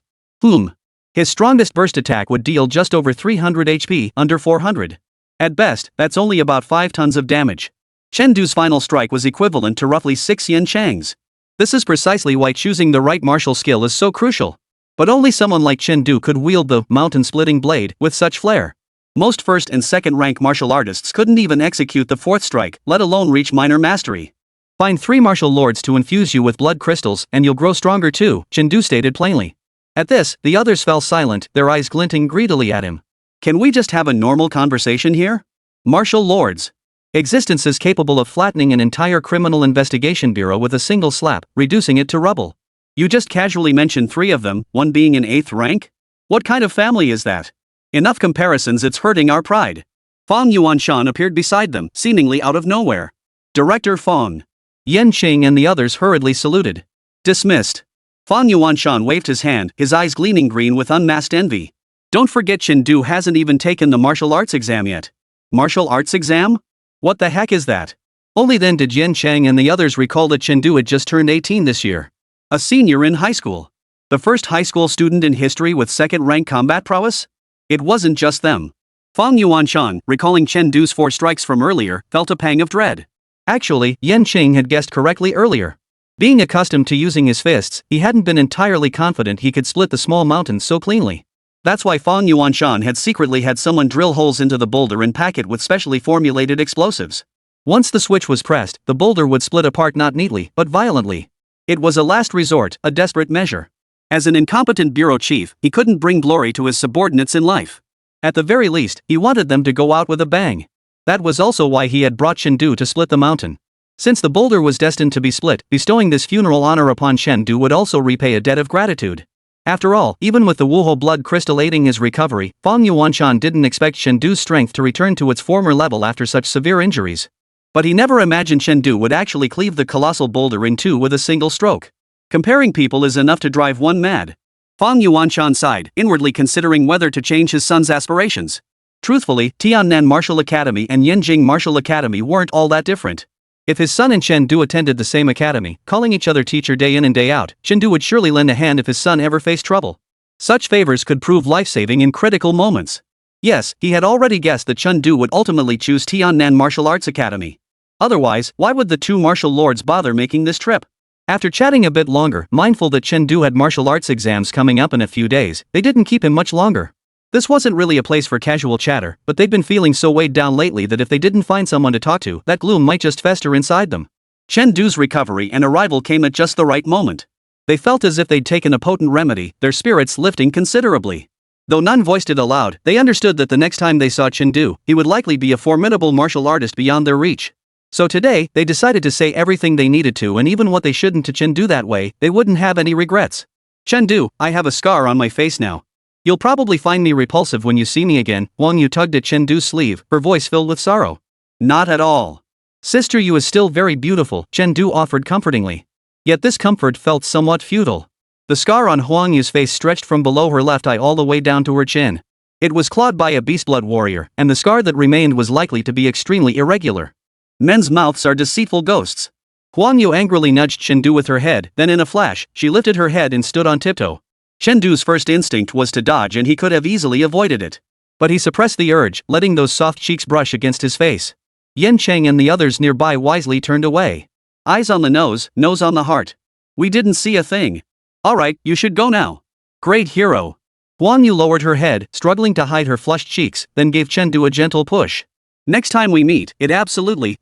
His strongest burst attack would deal just over 300 HP, under 400. At best, that's only about 5 tons of damage. Chen final strike was equivalent to roughly 6 Yan Chang's. This is precisely why choosing the right martial skill is so crucial. But only someone like Chen could wield the mountain-splitting blade with such flair. Most 1st and 2nd rank martial artists couldn't even execute the 4th strike, let alone reach minor mastery. Find 3 martial lords to infuse you with blood crystals and you'll grow stronger too, Chen stated plainly. At this, the others fell silent, their eyes glinting greedily at him. Can we just have a normal conversation here? Martial lords. Existences capable of flattening an entire criminal investigation bureau with a single slap, reducing it to rubble. You just casually mentioned 3 of them, one being in 8th rank? What kind of family is that? Enough comparisons, it's hurting our pride. Fang Yuanshan appeared beside them, seemingly out of nowhere. Director Fong. Yan Qing and the others hurriedly saluted. Dismissed. Fong Yuanshan waved his hand, his eyes gleaming green with unmasked envy. Don't forget Chen Du hasn't even taken the martial arts exam yet. Martial arts exam? What the heck is that? Only then did Yan Cheng and the others recall that Chen Du had just turned 18 this year. A senior in high school. The first high school student in history with second-rank combat prowess? It wasn't just them. Fong Yuanshan, recalling Chen Du's 4 strikes from earlier, felt a pang of dread. Actually, Yan Qing had guessed correctly earlier. Being accustomed to using his fists, he hadn't been entirely confident he could split the small mountains so cleanly. That's why Fong Yuanshan had secretly had someone drill holes into the boulder and pack it with specially formulated explosives. Once the switch was pressed, the boulder would split apart not neatly, but violently. It was a last resort, a desperate measure. As an incompetent bureau chief, he couldn't bring glory to his subordinates in life. At the very least, he wanted them to go out with a bang. That was also why he had brought Chen Du to split the mountain. Since the boulder was destined to be split, bestowing this funeral honor upon Chen Du would also repay a debt of gratitude. After all, even with the Wuhou blood crystal aiding his recovery, Fong Yuanshan didn't expect Chen Du's strength to return to its former level after such severe injuries. But he never imagined Chen Du would actually cleave the colossal boulder in two with a single stroke. Comparing people is enough to drive one mad. Fong Yuanshan sighed, inwardly considering whether to change his son's aspirations. Truthfully, Tiannan Martial Academy and Yanjing Martial Academy weren't all that different. If his son and Chen Du attended the same academy, calling each other teacher day in and day out, Chen Du would surely lend a hand if his son ever faced trouble. Such favors could prove life-saving in critical moments. Yes, he had already guessed that Chen Du would ultimately choose Tiannan Martial Arts Academy. Otherwise, why would the two martial lords bother making this trip? After chatting a bit longer, mindful that Chen Du had martial arts exams coming up in a few days, they didn't keep him much longer. This wasn't really a place for casual chatter, but they'd been feeling so weighed down lately that if they didn't find someone to talk to, that gloom might just fester inside them. Chen Du's recovery and arrival came at just the right moment. They felt as if they'd taken a potent remedy, their spirits lifting considerably. Though none voiced it aloud, they understood that the next time they saw Chen Du, he would likely be a formidable martial artist beyond their reach. So today, they decided to say everything they needed to and even what they shouldn't to Chen Du. That way, they wouldn't have any regrets. Chen Du, I have a scar on my face now. You'll probably find me repulsive when you see me again. Wang Yu tugged at Chen Du's sleeve, her voice filled with sorrow. Not at all. Sister Yu is still very beautiful, Chen Du offered comfortingly. Yet this comfort felt somewhat futile. The scar on Huang Yu's face stretched from below her left eye all the way down to her chin. It was clawed by a beastblood warrior, and the scar that remained was likely to be extremely irregular. Men's mouths are deceitful ghosts. Huang Yu angrily nudged Chen Du with her head, then in a flash, she lifted her head and stood on tiptoe. Chen Du's first instinct was to dodge and he could have easily avoided it. But he suppressed the urge, letting those soft cheeks brush against his face. Yan Cheng and the others nearby wisely turned away. Eyes on the nose on the heart. We didn't see a thing. Alright, you should go now. Great hero. Huang Yu lowered her head, struggling to hide her flushed cheeks, then gave Chen Du a gentle push. Next time we meet, it absolutely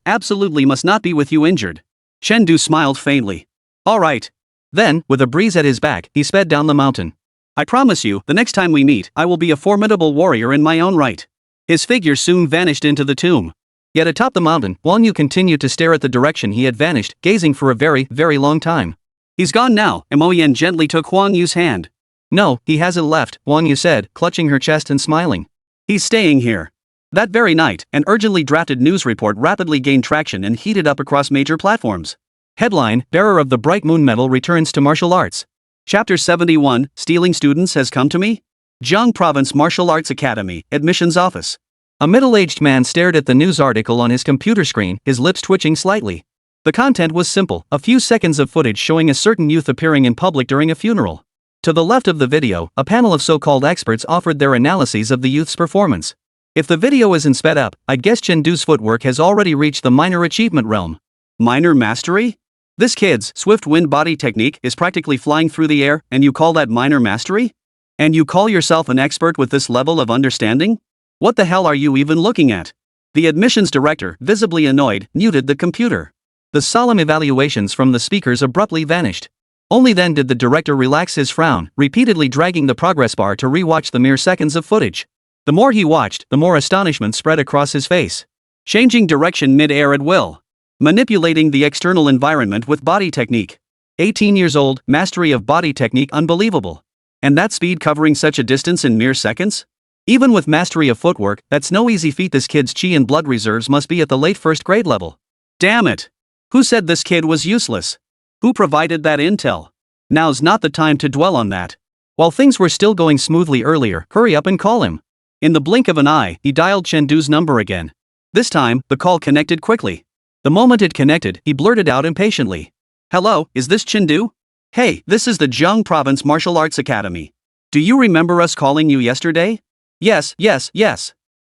must not be with you injured. Chen Du smiled faintly. Alright. Then, with a breeze at his back, he sped down the mountain. I promise you, the next time we meet, I will be a formidable warrior in my own right. His figure soon vanished into the tomb. Yet atop the mountain, Wang Yu continued to stare at the direction he had vanished, gazing for a very, very long time. He's gone now, Mo Yan gently took Huang Yu's hand. No, he hasn't left, Wang Yu said, clutching her chest and smiling. He's staying here. That very night, an urgently drafted news report rapidly gained traction and heated up across major platforms. Headline, Bearer of the Bright Moon Medal returns to martial arts. Chapter 71, Stealing Students has come to me? Jiang Province Martial Arts Academy, Admissions Office. A middle-aged man stared at the news article on his computer screen, his lips twitching slightly. The content was simple, a few seconds of footage showing a certain youth appearing in public during a funeral. To the left of the video, a panel of so-called experts offered their analyses of the youth's performance. If the video isn't sped up, I'd guess Chen Du's footwork has already reached the minor achievement realm. Minor mastery? This kid's swift wind body technique is practically flying through the air, and you call that minor mastery? And you call yourself an expert with this level of understanding? What the hell are you even looking at? The admissions director, visibly annoyed, muted the computer. The solemn evaluations from the speakers abruptly vanished. Only then did the director relax his frown, repeatedly dragging the progress bar to re-watch the mere seconds of footage. The more he watched, the more astonishment spread across his face. Changing direction mid-air at will. Manipulating the external environment with body technique. 18 years old, mastery of body technique unbelievable. And that speed covering such a distance in mere seconds? Even with mastery of footwork, that's no easy feat. This kid's chi and blood reserves must be at the late first grade level. Damn it! Who said this kid was useless? Who provided that intel? Now's not the time to dwell on that. While things were still going smoothly earlier, hurry up and call him. In the blink of an eye, he dialed Chengdu's number again. This time, the call connected quickly. The moment it connected, he blurted out impatiently. Hello, is this Chengdu? Hey, this is the Jiang Province Martial Arts Academy. Do you remember us calling you yesterday? Yes.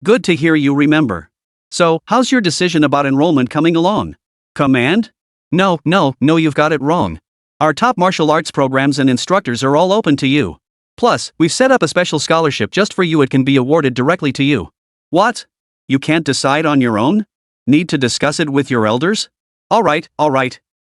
Good to hear you remember. So, how's your decision about enrollment coming along? Command? No, you've got it wrong. Our top martial arts programs and instructors are all open to you. Plus, we've set up a special scholarship just for you. It can be awarded directly to you. What? You can't decide on your own? Need to discuss it with your elders? Alright.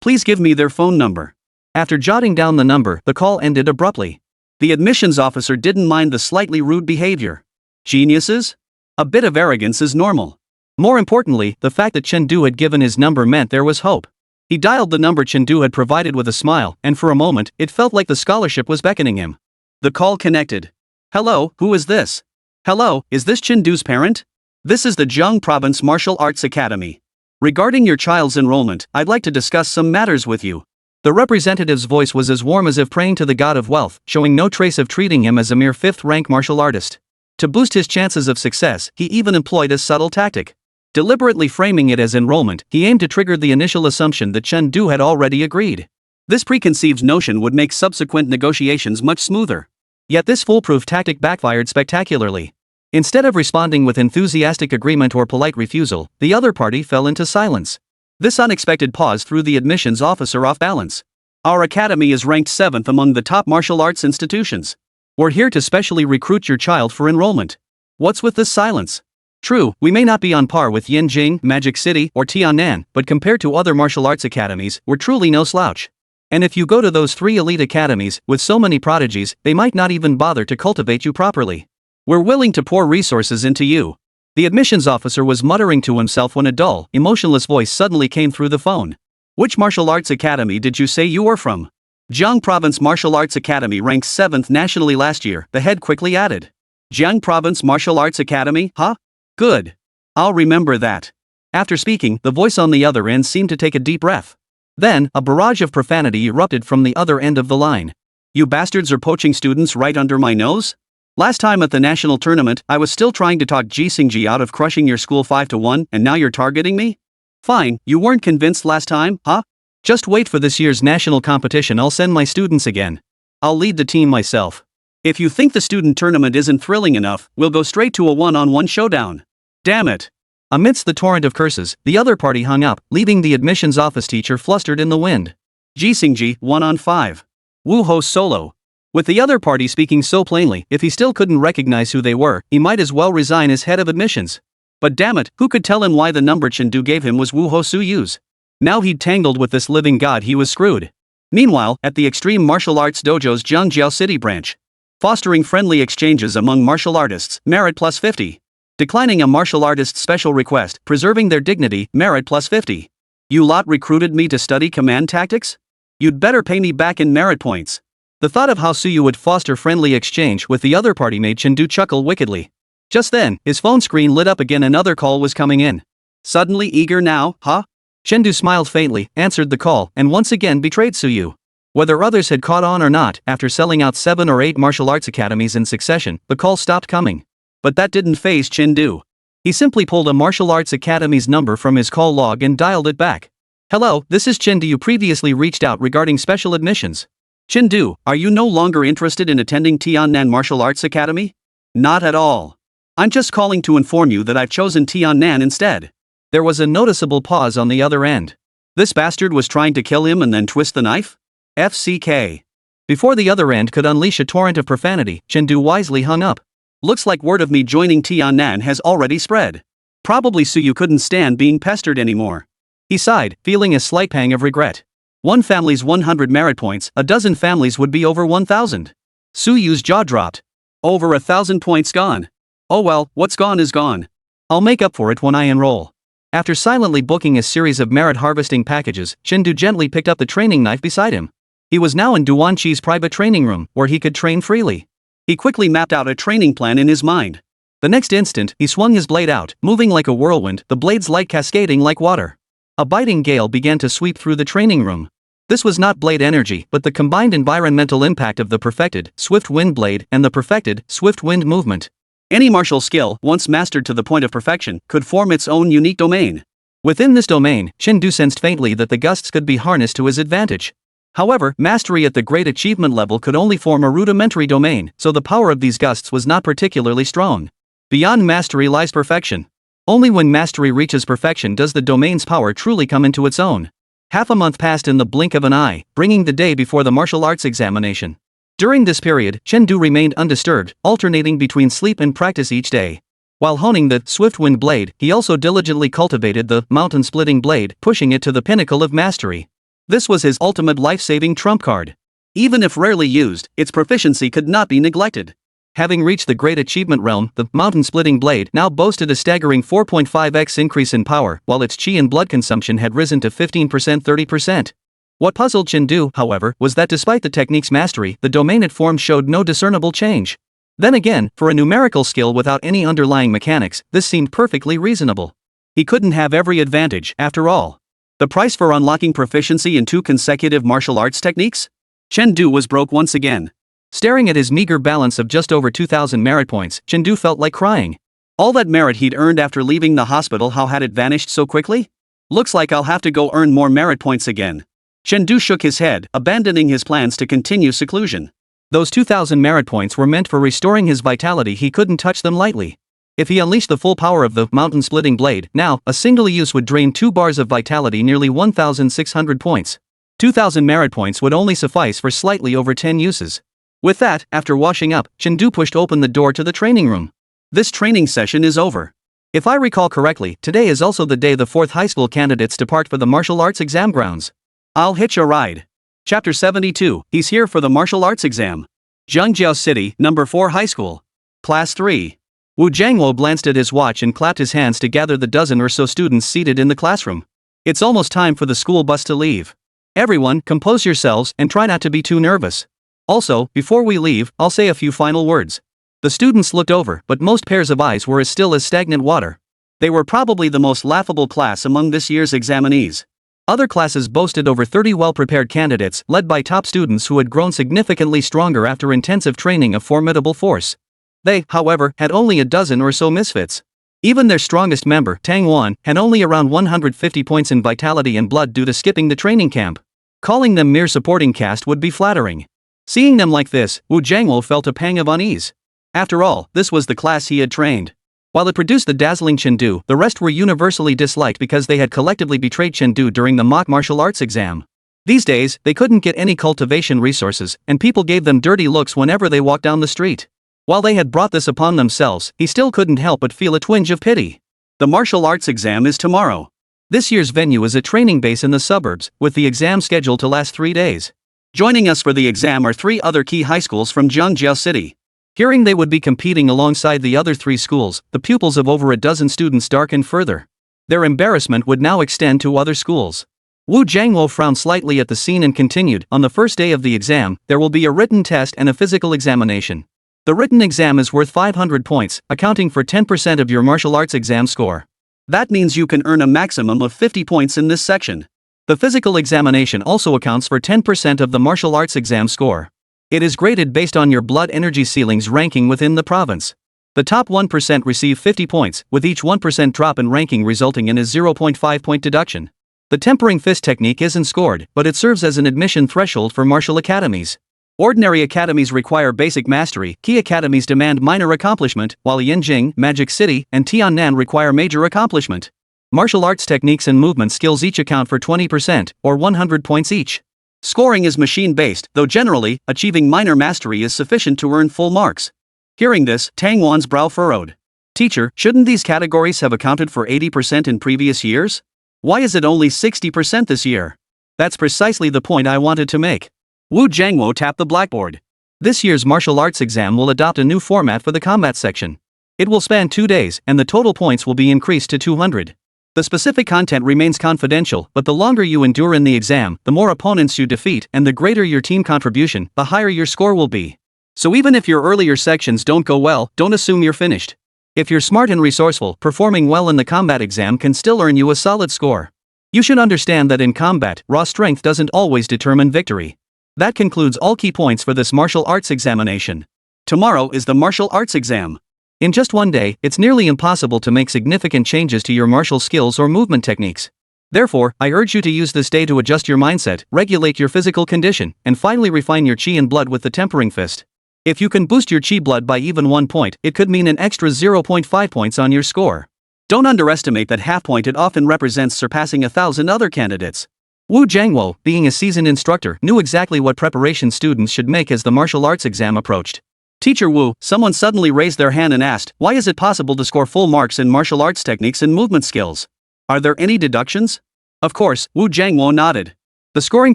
Please give me their phone number. After jotting down the number, the call ended abruptly. The admissions officer didn't mind the slightly rude behavior. Geniuses? A bit of arrogance is normal. More importantly, the fact that Chengdu had given his number meant there was hope. He dialed the number Chengdu had provided with a smile, and for a moment, it felt like the scholarship was beckoning him. The call connected. Hello, who is this? Hello, is this Chengdu's parent? This is the Jiang Province Martial Arts Academy. Regarding your child's enrollment, I'd like to discuss some matters with you. The representative's voice was as warm as if praying to the god of wealth, showing no trace of treating him as a mere fifth-rank martial artist. To boost his chances of success, he even employed a subtle tactic. Deliberately framing it as enrollment, he aimed to trigger the initial assumption that Chengdu had already agreed. This preconceived notion would make subsequent negotiations much smoother. Yet this foolproof tactic backfired spectacularly. Instead of responding with enthusiastic agreement or polite refusal, the other party fell into silence. This unexpected pause threw the admissions officer off balance. Our academy is ranked 7th among the top martial arts institutions. We're here to specially recruit your child for enrollment. What's with this silence? True, we may not be on par with Yinjing, Magic City, or Tiannan, but compared to other martial arts academies, we're truly no slouch. And if you go to those 3 elite academies, with so many prodigies, they might not even bother to cultivate you properly. We're willing to pour resources into you. The admissions officer was muttering to himself when a dull, emotionless voice suddenly came through the phone. Which martial arts academy did you say you were from? Jiang Province Martial Arts Academy ranked 7th nationally last year, the head quickly added. Jiang Province Martial Arts Academy, huh? Good. I'll remember that. After speaking, the voice on the other end seemed to take a deep breath. Then, a barrage of profanity erupted from the other end of the line. You bastards are poaching students right under my nose? Last time at the national tournament, I was still trying to talk Jixingji out of crushing your school 5-1, and now you're targeting me? Fine, you weren't convinced last time, huh? Just wait for this year's national competition. I'll send my students again. I'll lead the team myself. If you think the student tournament isn't thrilling enough, we'll go straight to a one-on-one showdown. Damn it. Amidst the torrent of curses, the other party hung up, leaving the admissions office teacher flustered in the wind. Jixingji, 1-on-5. Wu Ho solo. With the other party speaking so plainly, if he still couldn't recognize who they were, he might as well resign as head of admissions. But damn it, who could tell him why the number Chengdu gave him was Wu Ho Suyu's? Now he'd tangled with this living god, he was screwed. Meanwhile, at the Extreme Martial Arts Dojo's Jiangjiao City branch. Fostering friendly exchanges among martial artists, merit plus 50. Declining a martial artist's special request, preserving their dignity, merit plus 50. You lot recruited me to study command tactics? You'd better pay me back in merit points. The thought of how Suyu would foster friendly exchange with the other party made Chengdu chuckle wickedly. Just then, his phone screen lit up again. Another call was coming in. Suddenly eager now, huh? Chengdu smiled faintly, answered the call, and once again betrayed Suyu. Whether others had caught on or not, after selling out 7 or 8 martial arts academies in succession, the call stopped coming. But that didn't faze Chengdu. He simply pulled a martial arts academy's number from his call log and dialed it back. Hello, this is Chengdu. You previously reached out regarding special admissions. Chengdu, are you no longer interested in attending Tiannan Martial Arts Academy? Not at all. I'm just calling to inform you that I've chosen Tiannan instead. There was a noticeable pause on the other end. This bastard was trying to kill him and then twist the knife? FCK. Before the other end could unleash a torrent of profanity, Chengdu wisely hung up. Looks like word of me joining Tiannan has already spread. Probably Suyu couldn't stand being pestered anymore. He sighed, feeling a slight pang of regret. One family's 100 merit points, a dozen families would be over 1,000. Suyu's jaw dropped. Over 1,000 points gone. Oh well, what's gone is gone. I'll make up for it when I enroll. After silently booking a series of merit harvesting packages, Chengdu gently picked up the training knife beside him. He was now in Duanqi's private training room, where he could train freely. He quickly mapped out a training plan in his mind. The next instant, he swung his blade out, moving like a whirlwind, the blade's light cascading like water. A biting gale began to sweep through the training room. This was not blade energy but the combined environmental impact of the perfected, swift wind blade and the perfected, swift wind movement. Any martial skill, once mastered to the point of perfection, could form its own unique domain. Within this domain, Chen sensed faintly that the gusts could be harnessed to his advantage. However, mastery at the great achievement level could only form a rudimentary domain, so the power of these gusts was not particularly strong. Beyond mastery lies perfection. Only when mastery reaches perfection does the domain's power truly come into its own. Half a month passed in the blink of an eye, bringing the day before the martial arts examination. During this period, Chen remained undisturbed, alternating between sleep and practice each day. While honing the swift wind blade, he also diligently cultivated the mountain-splitting blade, pushing it to the pinnacle of mastery. This was his ultimate life-saving trump card. Even if rarely used, its proficiency could not be neglected. Having reached the great achievement realm, the mountain-splitting blade now boasted a staggering 4.5x increase in power, while its chi and blood consumption had risen to 15%-30%. What puzzled Chen, however, was that despite the technique's mastery, the domain it formed showed no discernible change. Then again, for a numerical skill without any underlying mechanics, this seemed perfectly reasonable. He couldn't have every advantage, after all. The price for unlocking proficiency in 2 consecutive martial arts techniques? Chen was broke once again. Staring at his meager balance of just over 2,000 merit points, Chen felt like crying. All that merit he'd earned after leaving the hospital, how had it vanished so quickly? Looks like I'll have to go earn more merit points again. Chen shook his head, abandoning his plans to continue seclusion. Those 2,000 merit points were meant for restoring his vitality. He couldn't touch them lightly. If he unleashed the full power of the mountain-splitting blade, now, a single use would drain 2 bars of vitality, nearly 1,600 points. 2,000 merit points would only suffice for slightly over 10 uses. With that, after washing up, Chen pushed open the door to the training room. This training session is over. If I recall correctly, today is also the day the 4th high school candidates depart for the martial arts exam grounds. I'll hitch a ride. Chapter 72, he's here for the martial arts exam. Zhengjiao City, number 4 high school. Class 3. Wu Jiangwo glanced at his watch and clapped his hands to gather the dozen or so students seated in the classroom. It's almost time for the school bus to leave. Everyone, compose yourselves and try not to be too nervous. Also, before we leave, I'll say a few final words. The students looked over, but most pairs of eyes were as still as stagnant water. They were probably the most laughable class among this year's examinees. Other classes boasted over 30 well-prepared candidates, led by top students who had grown significantly stronger after intensive training of formidable force. They, however, had only a dozen or so misfits. Even their strongest member, Tang Wan, had only around 150 points in vitality and blood due to skipping the training camp. Calling them mere supporting cast would be flattering. Seeing them like this, Wu Jiangwo felt a pang of unease. After all, this was the class he had trained. While it produced the dazzling Chen, the rest were universally disliked because they had collectively betrayed Chen during the mock martial arts exam. These days, they couldn't get any cultivation resources, and people gave them dirty looks whenever they walked down the street. While they had brought this upon themselves, he still couldn't help but feel a twinge of pity. The martial arts exam is tomorrow. This year's venue is a training base in the suburbs, with the exam scheduled to last 3 days. Joining us for the exam are 3 other key high schools from Zhengjiao City. Hearing they would be competing alongside the other 3 schools, the pupils of over a dozen students darkened further. Their embarrassment would now extend to other schools. Wu Jiangwo frowned slightly at the scene and continued, on the first day of the exam, there will be a written test and a physical examination. The written exam is worth 500 points, accounting for 10% of your martial arts exam score. That means you can earn a maximum of 50 points in this section. The physical examination also accounts for 10% of the martial arts exam score. It is graded based on your blood energy ceilings ranking within the province. The top 1% receive 50 points, with each 1% drop in ranking resulting in a 0.5 point deduction. The tempering fist technique isn't scored, but it serves as an admission threshold for martial academies. Ordinary academies require basic mastery, key academies demand minor accomplishment, while Yanjing, Magic City, and Tiannan require major accomplishment. Martial arts techniques and movement skills each account for 20%, or 100 points each. Scoring is machine-based, though generally, achieving minor mastery is sufficient to earn full marks. Hearing this, Tang Wan's brow furrowed. Teacher, shouldn't these categories have accounted for 80% in previous years? Why is it only 60% this year? That's precisely the point I wanted to make. Wu Jiangwo tapped the blackboard. This year's martial arts exam will adopt a new format for the combat section. It will span 2 days, and the total points will be increased to 200. The specific content remains confidential, but the longer you endure in the exam, the more opponents you defeat, and the greater your team contribution, the higher your score will be. So even if your earlier sections don't go well, don't assume you're finished. If you're smart and resourceful, performing well in the combat exam can still earn you a solid score. You should understand that in combat, raw strength doesn't always determine victory. That concludes all key points for this martial arts examination. Tomorrow is the martial arts exam. In just one day, it's nearly impossible to make significant changes to your martial skills or movement techniques. Therefore, I urge you to use this day to adjust your mindset, regulate your physical condition, and finally refine your chi and blood with the tempering fist. If you can boost your chi blood by even 1 point, it could mean an extra 0.5 points on your score. Don't underestimate that half point. It often represents surpassing 1,000 other candidates. Wu Jiangwo, being a seasoned instructor, knew exactly what preparation students should make as the martial arts exam approached. Teacher Wu, someone suddenly raised their hand and asked, why is it possible to score full marks in martial arts techniques and movement skills? Are there any deductions? Of course, Wu Jiangwo nodded. The scoring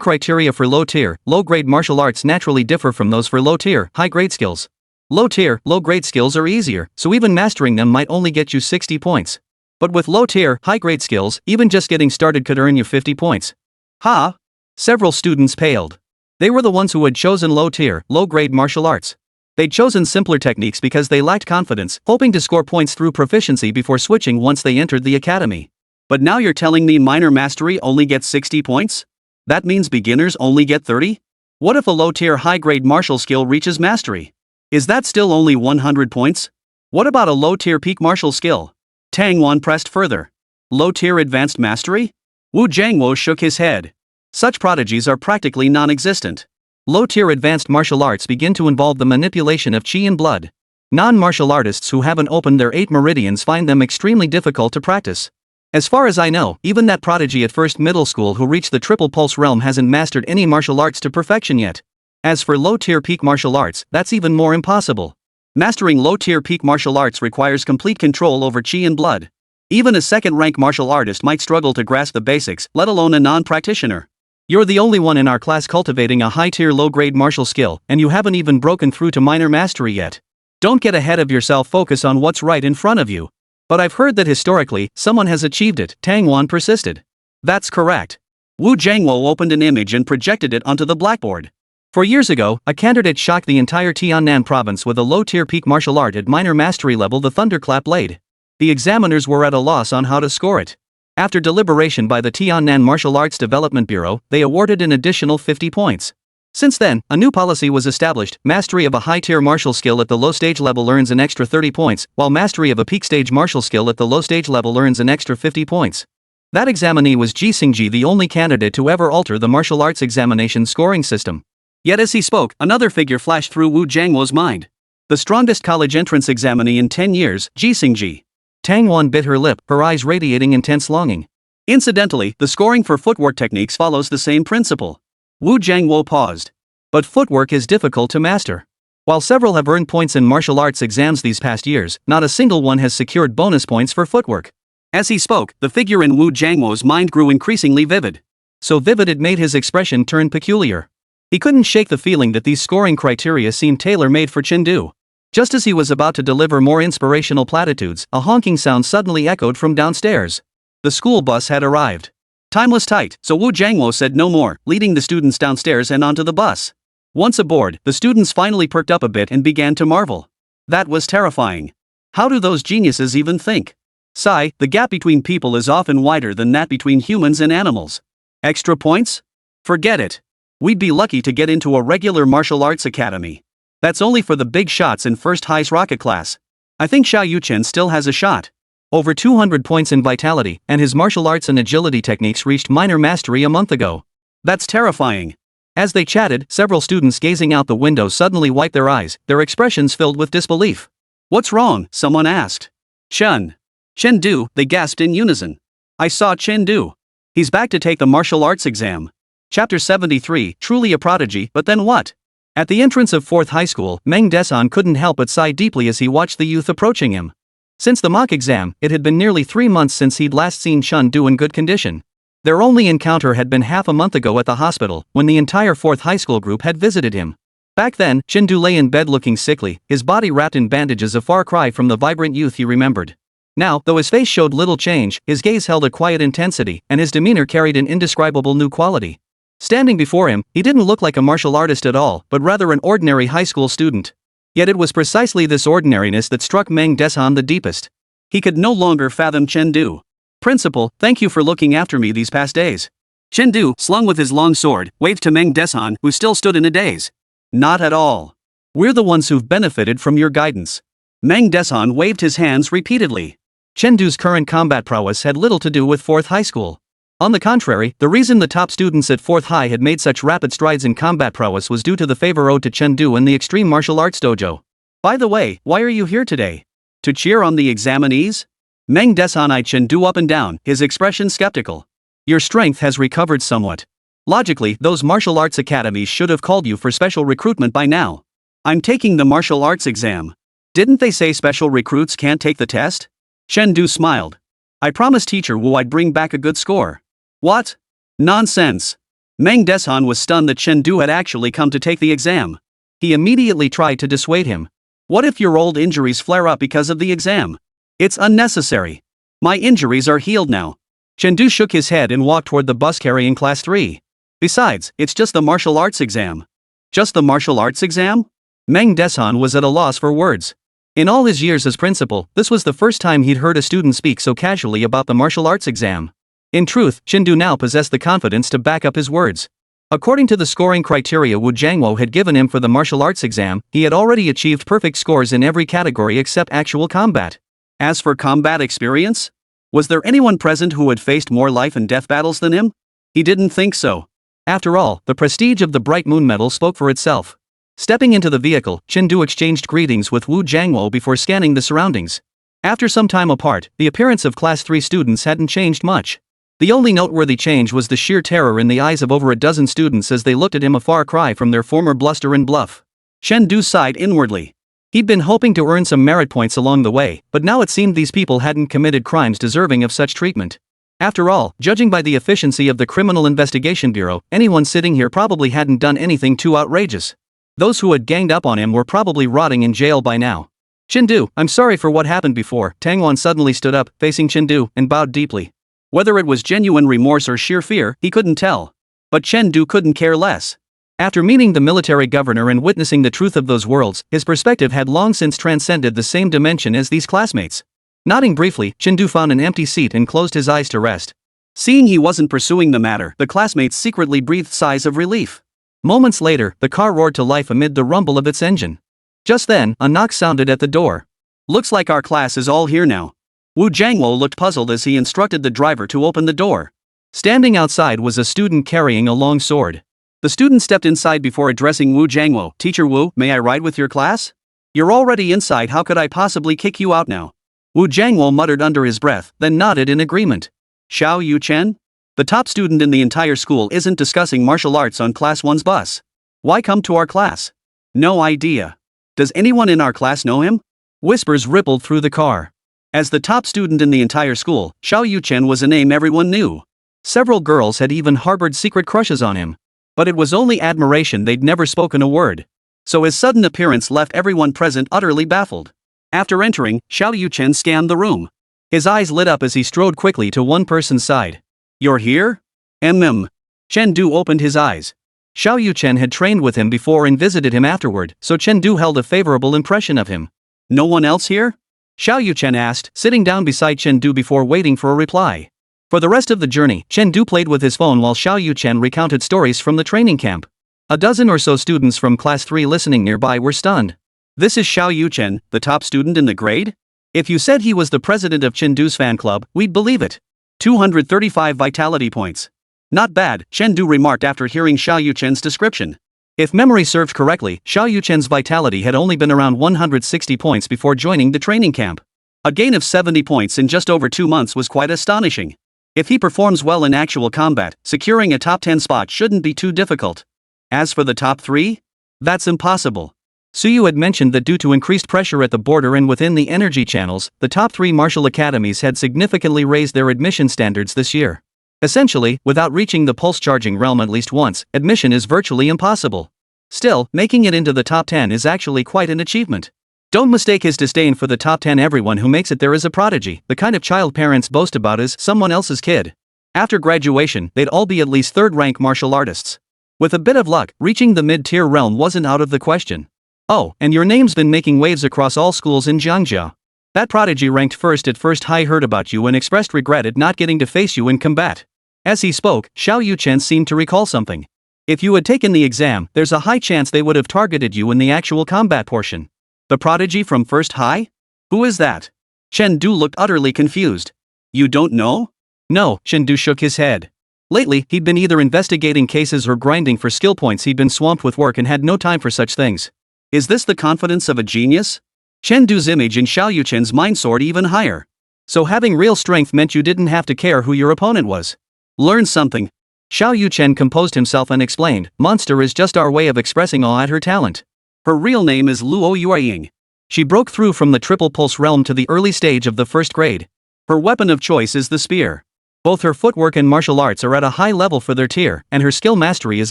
criteria for low-tier, low-grade martial arts naturally differ from those for low-tier, high-grade skills. Low-tier, low-grade skills are easier, so even mastering them might only get you 60 points. But with low-tier, high-grade skills, even just getting started could earn you 50 points. Ha! Several students paled. They were the ones who had chosen low-tier, low-grade martial arts. They'd chosen simpler techniques because they lacked confidence, hoping to score points through proficiency before switching once they entered the academy. But now you're telling me minor mastery only gets 60 points? That means beginners only get 30? What if a low-tier high-grade martial skill reaches mastery? Is that still only 100 points? What about a low-tier peak martial skill? Tang Wan pressed further. Low-tier advanced mastery? Wu Jiangwo shook his head. Such prodigies are practically non-existent. Low-tier advanced martial arts begin to involve the manipulation of chi and blood. Non-martial artists who haven't opened their 8 meridians find them extremely difficult to practice. As far as I know, even that prodigy at first middle school who reached the triple pulse realm hasn't mastered any martial arts to perfection yet. As for low-tier peak martial arts, that's even more impossible. Mastering low-tier peak martial arts requires complete control over chi and blood. Even a second-rank martial artist might struggle to grasp the basics, let alone a non-practitioner. You're the only one in our class cultivating a high-tier low-grade martial skill, and you haven't even broken through to minor mastery yet. Don't get ahead of yourself, focus on what's right in front of you. But I've heard that historically, someone has achieved it, Tang Wan persisted. That's correct. Wu Jiangwo opened an image and projected it onto the blackboard. 4 years ago, a candidate shocked the entire Tiannan province with a low-tier peak martial art at minor mastery level, the thunderclap blade. The examiners were at a loss on how to score it. After deliberation by the Tiannan Martial Arts Development Bureau, they awarded an additional 50 points. Since then, a new policy was established: mastery of a high-tier martial skill at the low-stage level earns an extra 30 points, while mastery of a peak-stage martial skill at the low-stage level earns an extra 50 points. That examinee was Ji Xingji, the only candidate to ever alter the martial arts examination scoring system. Yet as he spoke, another figure flashed through Wu Jiangwo's mind. The strongest college entrance examinee in 10 years, Ji Xingji. Tang Wan bit her lip, her eyes radiating intense longing. Incidentally, the scoring for footwork techniques follows the same principle. Wu Jiangwo paused. But footwork is difficult to master. While several have earned points in martial arts exams these past years, not a single one has secured bonus points for footwork. As he spoke, the figure in Wu Jiangwo's mind grew increasingly vivid. So vivid it made his expression turn peculiar. He couldn't shake the feeling that these scoring criteria seemed tailor-made for Chengdu. Just as he was about to deliver more inspirational platitudes, a honking sound suddenly echoed from downstairs. The school bus had arrived. Time was tight, so Wu Jiangwo said no more, leading the students downstairs and onto the bus. Once aboard, the students finally perked up a bit and began to marvel. That was terrifying. How do those geniuses even think? Sigh, the gap between people is often wider than that between humans and animals. Extra points? Forget it. We'd be lucky to get into a regular martial arts academy. That's only for the big shots in first highest rocket class. I think Xiao Yuchen still has a shot. Over 200 points in vitality, and his martial arts and agility techniques reached minor mastery a month ago. That's terrifying. As they chatted, several students gazing out the window suddenly wiped their eyes, their expressions filled with disbelief. What's wrong? Someone asked. Chen. Chengdu, they gasped in unison. I saw Chengdu. He's back to take the martial arts exam. Chapter 73, truly a prodigy, but then what? At the entrance of 4th High School, Meng Desan couldn't help but sigh deeply as he watched the youth approaching him. Since the mock exam, it had been nearly 3 months since he'd last seen Chengdu in good condition. Their only encounter had been half a month ago at the hospital, when the entire 4th High School group had visited him. Back then, Chengdu lay in bed looking sickly, his body wrapped in bandages, a far cry from the vibrant youth he remembered. Now, though his face showed little change, his gaze held a quiet intensity, and his demeanor carried an indescribable new quality. Standing before him, he didn't look like a martial artist at all, but rather an ordinary high school student. Yet it was precisely this ordinariness that struck Meng Desan the deepest. He could no longer fathom Chengdu. Principal, thank you for looking after me these past days. Chen Du, slung with his long sword, waved to Meng Desan, who still stood in a daze. Not at all. We're the ones who've benefited from your guidance. Meng Desan waved his hands repeatedly. Chen Du's current combat prowess had little to do with 4th High School. On the contrary, the reason the top students at 4th High had made such rapid strides in combat prowess was due to the favor owed to Chen Du and the Extreme Martial Arts Dojo. By the way, why are you here today? To cheer on the examinees? Meng Desan eyed Chen Du up and down, his expression skeptical. Your strength has recovered somewhat. Logically, those martial arts academies should have called you for special recruitment by now. I'm taking the martial arts exam. Didn't they say special recruits can't take the test? Chen Du smiled. I promised Teacher Wu I'd bring back a good score. What? Nonsense. Meng Desan was stunned that Chen Du had actually come to take the exam. He immediately tried to dissuade him. What if your old injuries flare up because of the exam? It's unnecessary. My injuries are healed now. Chen Du shook his head and walked toward the bus carrying Class 3. Besides, it's just the martial arts exam. Just the martial arts exam? Meng Desan was at a loss for words. In all his years as principal, this was the first time he'd heard a student speak so casually about the martial arts exam. In truth, Chen Du now possessed the confidence to back up his words. According to the scoring criteria Wu Jiangwo had given him for the martial arts exam, he had already achieved perfect scores in every category except actual combat. As for combat experience? Was there anyone present who had faced more life and death battles than him? He didn't think so. After all, the prestige of the Bright Moon Medal spoke for itself. Stepping into the vehicle, Chen Du exchanged greetings with Wu Jiangwo before scanning the surroundings. After some time apart, the appearance of Class 3 students hadn't changed much. The only noteworthy change was the sheer terror in the eyes of over a dozen students as they looked at him, a far cry from their former bluster and bluff. Chen Du sighed inwardly. He'd been hoping to earn some merit points along the way, but now it seemed these people hadn't committed crimes deserving of such treatment. After all, judging by the efficiency of the Criminal Investigation Bureau, anyone sitting here probably hadn't done anything too outrageous. Those who had ganged up on him were probably rotting in jail by now. Chen Du, I'm sorry for what happened before. Tang Wan suddenly stood up, facing Chen Du, and bowed deeply. Whether it was genuine remorse or sheer fear, he couldn't tell. But Chen Du couldn't care less. After meeting the military governor and witnessing the truth of those worlds, his perspective had long since transcended the same dimension as these classmates. Nodding briefly, Chen Du found an empty seat and closed his eyes to rest. Seeing he wasn't pursuing the matter, the classmates secretly breathed sighs of relief. Moments later, the car roared to life amid the rumble of its engine. Just then, a knock sounded at the door. Looks like our class is all here now. Wu Jiangwo looked puzzled as he instructed the driver to open the door. Standing outside was a student carrying a long sword. The student stepped inside before addressing Wu Jiangwo. Teacher Wu, may I ride with your class? You're already inside, how could I possibly kick you out now? Wu Jiangwo muttered under his breath, then nodded in agreement. Xiao Yu Chen? The top student in the entire school isn't discussing martial arts on Class 1's bus. Why come to our class? No idea. Does anyone in our class know him? Whispers rippled through the car. As the top student in the entire school, Xiao Yu Chen was a name everyone knew. Several girls had even harbored secret crushes on him. But it was only admiration, they'd never spoken a word. So his sudden appearance left everyone present utterly baffled. After entering, Xiao Yu Chen scanned the room. His eyes lit up as he strode quickly to one person's side. You're here? Chen Du opened his eyes. Xiao Yu Chen had trained with him before and visited him afterward, so Chen Du held a favorable impression of him. No one else here? Xiao Yu Chen asked, sitting down beside Chen Du before waiting for a reply. For the rest of the journey, Chen Du played with his phone while Xiao Yu Chen recounted stories from the training camp. A dozen or so students from Class 3 listening nearby were stunned. This is Xiao Yu Chen, the top student in the grade? If you said he was the president of Chen Du's fan club, we'd believe it. 235 vitality points. Not bad, Chen Du remarked after hearing Xiao Yu Chen's description. If memory served correctly, Xiao Yu Chen's vitality had only been around 160 points before joining the training camp. A gain of 70 points in just over 2 months was quite astonishing. If he performs well in actual combat, securing a top 10 spot shouldn't be too difficult. As for the top 3? That's impossible. Suyu had mentioned that due to increased pressure at the border and within the energy channels, the top 3 martial academies had significantly raised their admission standards this year. Essentially, without reaching the pulse-charging realm at least once, admission is virtually impossible. Still, making it into the top 10 is actually quite an achievement. Don't mistake his disdain for the top 10. Everyone who makes it there is a prodigy, the kind of child parents boast about as someone else's kid. After graduation, they'd all be at least third-rank martial artists. With a bit of luck, reaching the mid-tier realm wasn't out of the question. Oh, and your name's been making waves across all schools in Jiangxia. That prodigy ranked first at first high heard about you and expressed regret at not getting to face you in combat. As he spoke, Chen seemed to recall something. If you had taken the exam, there's a high chance they would have targeted you in the actual combat portion. The prodigy from first high? Who is that? Chen Du looked utterly confused. You don't know? No, Chen Du shook his head. Lately, he'd been either investigating cases or grinding for skill points. He'd been swamped with work and had no time for such things. Is this the confidence of a genius? Chen Du's image in Chen's mind soared even higher. So having real strength meant you didn't have to care who your opponent was. Learn something. Chen composed himself and explained, monster is just our way of expressing awe at her talent. Her real name is Luo Yueying. She broke through from the triple pulse realm to the early stage of the first grade. Her weapon of choice is the spear. Both her footwork and martial arts are at a high level for their tier, and her skill mastery is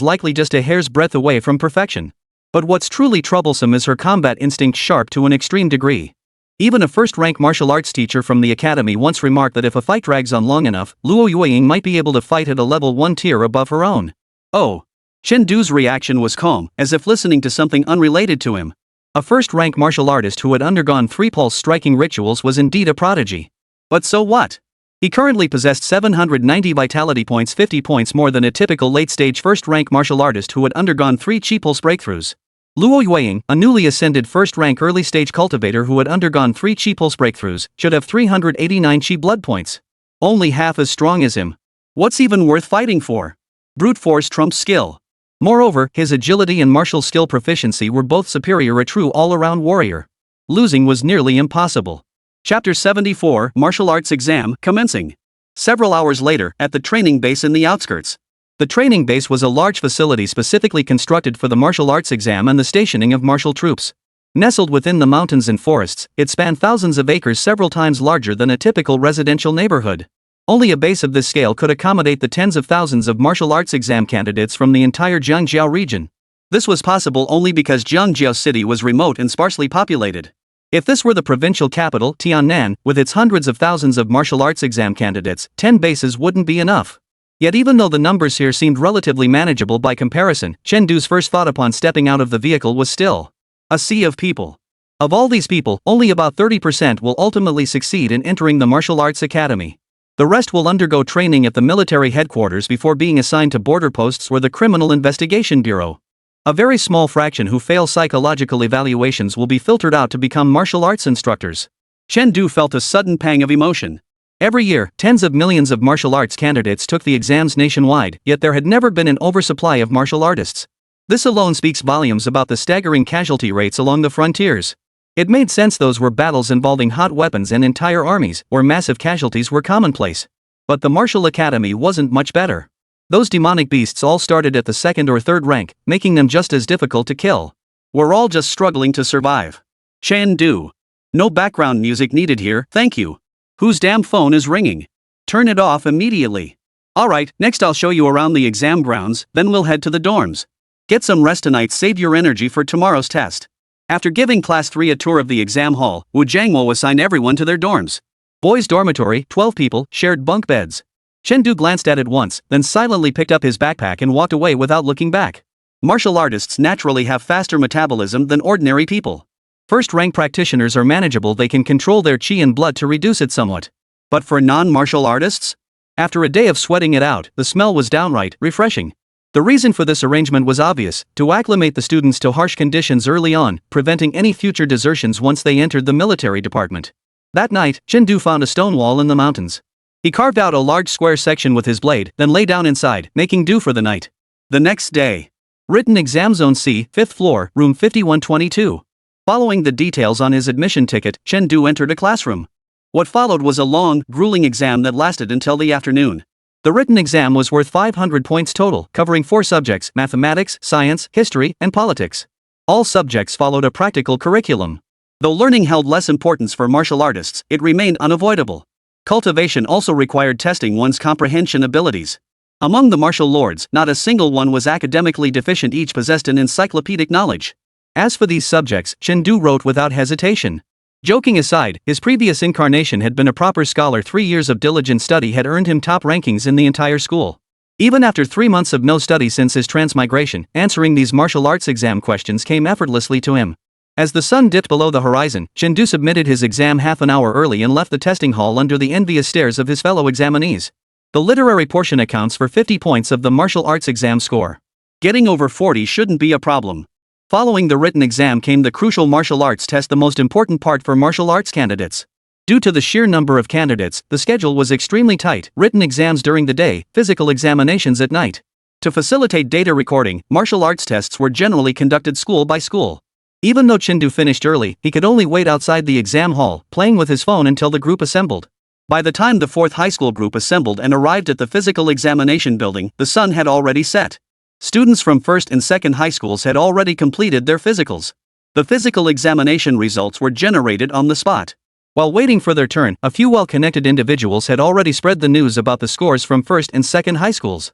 likely just a hair's breadth away from perfection. But what's truly troublesome is her combat instinct sharp to an extreme degree. Even a first-rank martial arts teacher from the academy once remarked that if a fight drags on long enough, Luo Yueying might be able to fight at a level 1 tier above her own. Oh. Chen Du's reaction was calm, as if listening to something unrelated to him. A first-rank martial artist who had undergone 3 pulse striking rituals was indeed a prodigy. But so what? He currently possessed 790 vitality points, 50 points more than a typical late-stage first-rank martial artist who had undergone 3 chi pulse breakthroughs. Luo Yueying, a newly ascended first-rank early-stage cultivator who had undergone 3 chi pulse breakthroughs, should have 389 chi blood points. Only half as strong as him. What's even worth fighting for? Brute force trumps skill. Moreover, his agility and martial skill proficiency were both superior, a true all-around warrior. Losing was nearly impossible. Chapter 74, Martial Arts Exam, commencing. Several hours later, at the training base in the outskirts. The training base was a large facility specifically constructed for the martial arts exam and the stationing of martial troops. Nestled within the mountains and forests, it spanned thousands of acres, several times larger than a typical residential neighborhood. Only a base of this scale could accommodate the tens of thousands of martial arts exam candidates from the entire Jiangjiao region. This was possible only because Jiangjiao City was remote and sparsely populated. If this were the provincial capital, Tiannan, with its hundreds of thousands of martial arts exam candidates, 10 bases wouldn't be enough. Yet even though the numbers here seemed relatively manageable by comparison, Chen Du's first thought upon stepping out of the vehicle was still a sea of people. Of all these people, only about 30% will ultimately succeed in entering the martial arts academy. The rest will undergo training at the military headquarters before being assigned to border posts or the Criminal Investigation Bureau. A very small fraction who fail psychological evaluations will be filtered out to become martial arts instructors. Chen Du felt a sudden pang of emotion. Every year, tens of millions of martial arts candidates took the exams nationwide, yet there had never been an oversupply of martial artists. This alone speaks volumes about the staggering casualty rates along the frontiers. It made sense those were battles involving hot weapons and entire armies, where massive casualties were commonplace. But the martial academy wasn't much better. Those demonic beasts all started at the 2nd or 3rd rank, making them just as difficult to kill. We're all just struggling to survive. Chen Du. No background music needed here, thank you. Whose damn phone is ringing? Turn it off immediately. Alright, next I'll show you around the exam grounds, then we'll head to the dorms. Get some rest tonight, save your energy for tomorrow's test. After giving Class 3 a tour of the exam hall, Wu Jiangwo assigned everyone to their dorms. Boys' dormitory, 12 people, shared bunk beds. Chen Du glanced at it once, then silently picked up his backpack and walked away without looking back. Martial artists naturally have faster metabolism than ordinary people. First-rank practitioners are manageable, they can control their chi and blood to reduce it somewhat. But for non-martial artists? After a day of sweating it out, the smell was downright refreshing. The reason for this arrangement was obvious: to acclimate the students to harsh conditions early on, preventing any future desertions once they entered the military department. That night, Chen Du found a stone wall in the mountains. He carved out a large square section with his blade, then lay down inside, making do for the night. The next day. Written Exam Zone C, 5th floor, room 5122. Following the details on his admission ticket, Chen Du entered a classroom. What followed was a long, grueling exam that lasted until the afternoon. The written exam was worth 500 points total, covering 4 subjects: mathematics, science, history, and politics. All subjects followed a practical curriculum. Though learning held less importance for martial artists, it remained unavoidable. Cultivation also required testing one's comprehension abilities. Among the martial lords, not a single one was academically deficient, each possessed an encyclopedic knowledge. As for these subjects, Chen Du wrote without hesitation. Joking aside, his previous incarnation had been a proper scholar. 3 years of diligent study had earned him top rankings in the entire school. Even after 3 months of no study since his transmigration, answering these martial arts exam questions came effortlessly to him. As the sun dipped below the horizon, Chen submitted his exam half an hour early and left the testing hall under the envious stares of his fellow examinees. The literary portion accounts for 50 points of the martial arts exam score. Getting over 40 shouldn't be a problem. Following the written exam came the crucial martial arts test, the most important part for martial arts candidates. Due to the sheer number of candidates, the schedule was extremely tight: written exams during the day, physical examinations at night. To facilitate data recording, martial arts tests were generally conducted school by school. Even though Chen finished early, he could only wait outside the exam hall, playing with his phone until the group assembled. By the time the 4th high school group assembled and arrived at the physical examination building, the sun had already set. Students from 1st and 2nd high schools had already completed their physicals. The physical examination results were generated on the spot. While waiting for their turn, a few well-connected individuals had already spread the news about the scores from 1st and 2nd high schools.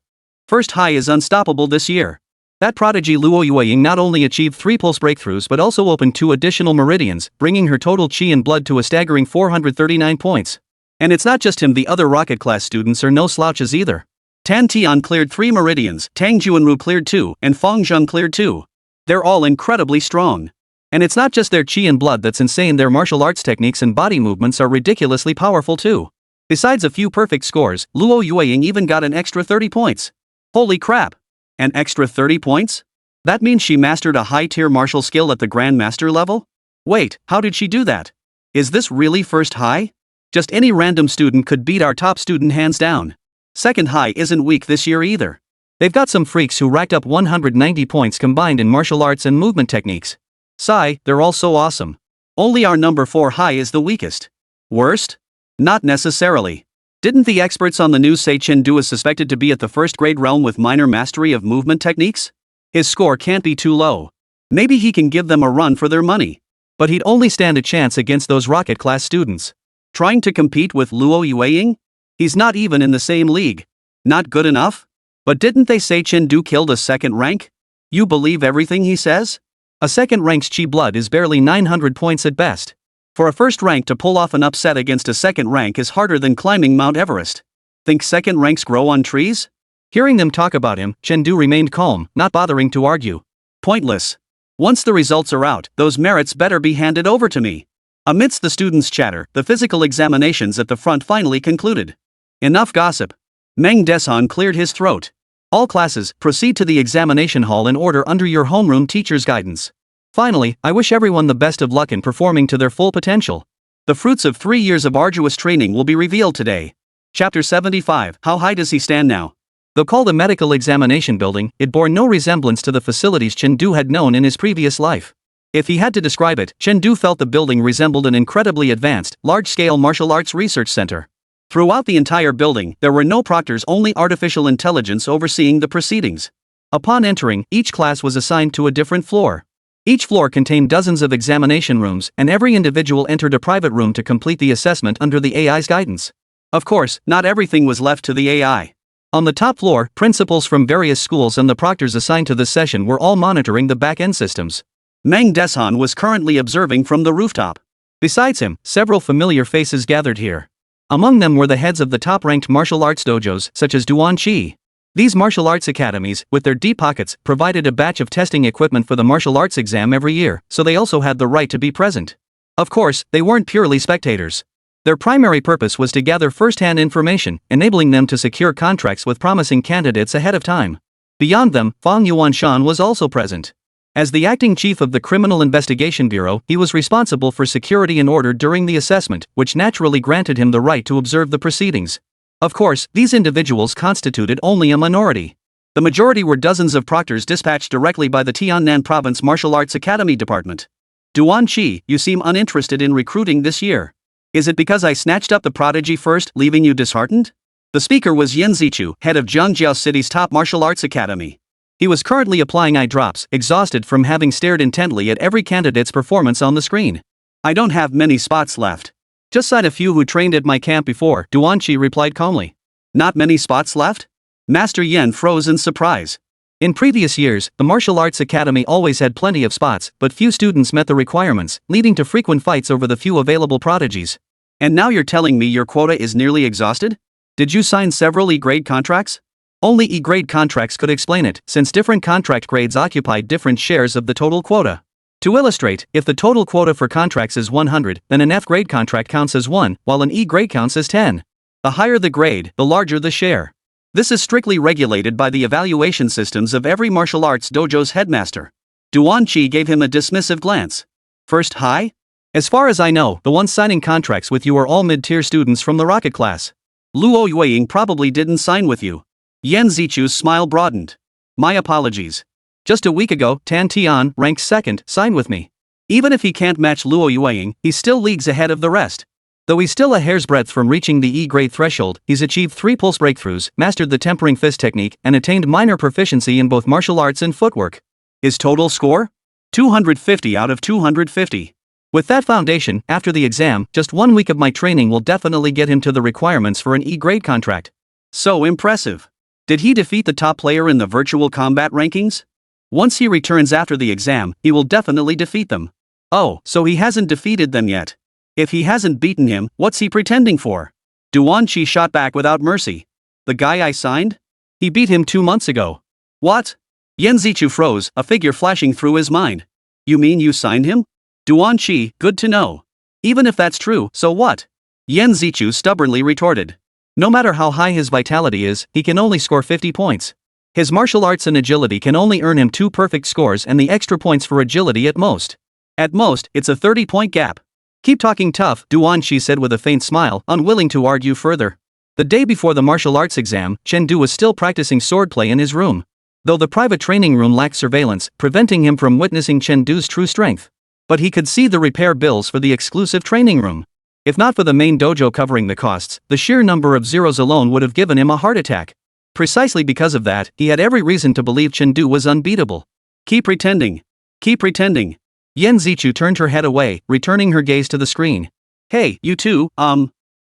1st High is unstoppable this year. That prodigy Luo Yueying not only achieved 3 pulse breakthroughs but also opened 2 additional meridians, bringing her total chi and blood to a staggering 439 points. And it's not just him, the other rocket class students are no slouches either. Tan Tian cleared 3 meridians, Tang Juanru cleared 2, and Feng Zheng cleared 2. They're all incredibly strong. And it's not just their chi and blood that's insane, their martial arts techniques and body movements are ridiculously powerful too. Besides a few perfect scores, Luo Yueying even got an extra 30 points. Holy crap! An extra 30 points? That means she mastered a high-tier martial skill at the Grandmaster level? Wait, how did she do that? Is this really 1st High? Just any random student could beat our top student hands down. 2nd High isn't weak this year either. They've got some freaks who racked up 190 points combined in martial arts and movement techniques. Sigh, they're all so awesome. Only our number 4 High is the weakest. Worst? Not necessarily. Didn't the experts on the news say Chen is suspected to be at the 1st grade realm with minor mastery of movement techniques? His score can't be too low. Maybe he can give them a run for their money. But he'd only stand a chance against those rocket class students. Trying to compete with Luo Yueying? He's not even in the same league. Not good enough? But didn't they say Chen killed a 2nd rank? You believe everything he says? A 2nd rank's chi blood is barely 900 points at best. For a 1st rank to pull off an upset against a 2nd rank is harder than climbing Mount Everest. Think 2nd ranks grow on trees? Hearing them talk about him, Chen remained calm, not bothering to argue. Pointless. Once the results are out, those merits better be handed over to me. Amidst the students' chatter, the physical examinations at the front finally concluded. Enough gossip. Meng Desan cleared his throat. All classes, proceed to the examination hall in order under your homeroom teacher's guidance. Finally, I wish everyone the best of luck in performing to their full potential. The fruits of 3 years of arduous training will be revealed today. Chapter 75, How high does he stand now? Though called a medical examination building, it bore no resemblance to the facilities Chen had known in his previous life. If he had to describe it, Chen felt the building resembled an incredibly advanced, large-scale martial arts research center. Throughout the entire building, there were no proctors, only artificial intelligence overseeing the proceedings. Upon entering, each class was assigned to a different floor. Each floor contained dozens of examination rooms, and every individual entered a private room to complete the assessment under the AI's guidance. Of course, not everything was left to the AI. On the top floor, principals from various schools and the proctors assigned to this session were all monitoring the back-end systems. Meng Desan was currently observing from the rooftop. Besides him, several familiar faces gathered here. Among them were the heads of the top-ranked martial arts dojos, such as Duan Qi. These martial arts academies, with their deep pockets, provided a batch of testing equipment for the martial arts exam every year, so they also had the right to be present. Of course, they weren't purely spectators. Their primary purpose was to gather first-hand information, enabling them to secure contracts with promising candidates ahead of time. Beyond them, Fang Yuanshan was also present. As the acting chief of the Criminal Investigation Bureau, he was responsible for security and order during the assessment, which naturally granted him the right to observe the proceedings. Of course, these individuals constituted only a minority. The majority were dozens of proctors dispatched directly by the Tiannan Province Martial Arts Academy Department. Duan Qi, you seem uninterested in recruiting this year. Is it because I snatched up the prodigy first, leaving you disheartened? The speaker was Yen Zichu, head of Zhangjiao City's top martial arts academy. He was currently applying eye drops, exhausted from having stared intently at every candidate's performance on the screen. I don't have many spots left. Just cite a few who trained at my camp before, Duan Qi replied calmly. Not many spots left? Master Yen froze in surprise. In previous years, the Martial Arts Academy always had plenty of spots, but few students met the requirements, leading to frequent fights over the few available prodigies. And now you're telling me your quota is nearly exhausted? Did you sign several E-grade contracts? Only E-grade contracts could explain it, since different contract grades occupied different shares of the total quota. To illustrate, if the total quota for contracts is 100, then an F grade contract counts as 1, while an E grade counts as 10. The higher the grade, the larger the share. This is strictly regulated by the evaluation systems of every martial arts dojo's headmaster. Duan Qi gave him a dismissive glance. First high? As far as I know, the ones signing contracts with you are all mid-tier students from the rocket class. Luo Yueying probably didn't sign with you. Yan Zichu's smile broadened. My apologies. Just a week ago, Tan Tian, ranked second, signed with me. Even if he can't match Luo Yueying, he's still leagues ahead of the rest. Though he's still a hair's breadth from reaching the E-grade threshold, he's achieved 3 pulse breakthroughs, mastered the tempering fist technique, and attained minor proficiency in both martial arts and footwork. His total score? 250 out of 250. With that foundation, after the exam, just 1 week of my training will definitely get him to the requirements for an E-grade contract. So impressive. Did he defeat the top player in the virtual combat rankings? Once he returns after the exam, he will definitely defeat them. Oh, so he hasn't defeated them yet. If he hasn't beaten him, what's he pretending for? Duan Qi shot back without mercy. The guy I signed? He beat him 2 months ago. What? Yan Zichu froze, a figure flashing through his mind. You mean you signed him? Duan Qi, good to know. Even if that's true, so what? Yan Zichu stubbornly retorted. No matter how high his vitality is, he can only score 50 points. His martial arts and agility can only earn him 2 perfect scores and the extra points for agility at most. At most, it's a 30-point gap. Keep talking tough, Duan Qi said with a faint smile, unwilling to argue further. The day before the martial arts exam, Chen Du was still practicing swordplay in his room. Though the private training room lacked surveillance, preventing him from witnessing Chen Du's true strength. But he could see the repair bills for the exclusive training room. If not for the main dojo covering the costs, the sheer number of zeros alone would have given him a heart attack. Precisely because of that, he had every reason to believe Chen Du was unbeatable. Keep pretending. Keep pretending. Yan Zichu turned her head away, returning her gaze to the screen. Hey, you two,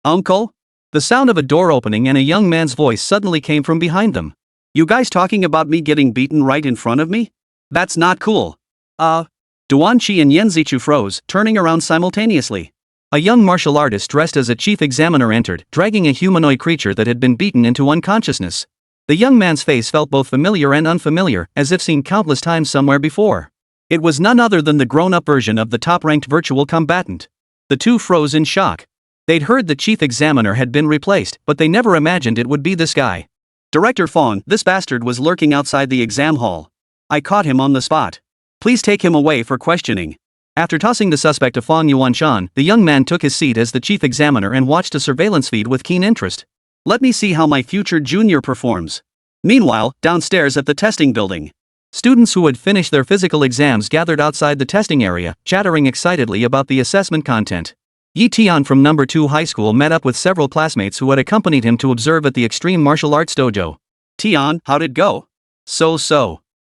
uncle? The sound of a door opening and a young man's voice suddenly came from behind them. You guys talking about me getting beaten right in front of me? That's not cool. Duan Qi and Yan Zichu froze, turning around simultaneously. A young martial artist dressed as a chief examiner entered, dragging a humanoid creature that had been beaten into unconsciousness. The young man's face felt both familiar and unfamiliar, as if seen countless times somewhere before. It was none other than the grown-up version of the top-ranked virtual combatant. The two froze in shock. They'd heard the chief examiner had been replaced, but they never imagined it would be this guy. Director Fong, this bastard was lurking outside the exam hall. I caught him on the spot. Please take him away for questioning. After tossing the suspect to Fong Yuanshan, the young man took his seat as the chief examiner and watched a surveillance feed with keen interest. Let me see how my future junior performs. Meanwhile, downstairs at the testing building. Students who had finished their physical exams gathered outside the testing area, chattering excitedly about the assessment content. Yi Tian from No. 2 High School met up with several classmates who had accompanied him to observe at the Extreme Martial Arts Dojo. Tian, how'd it go? So.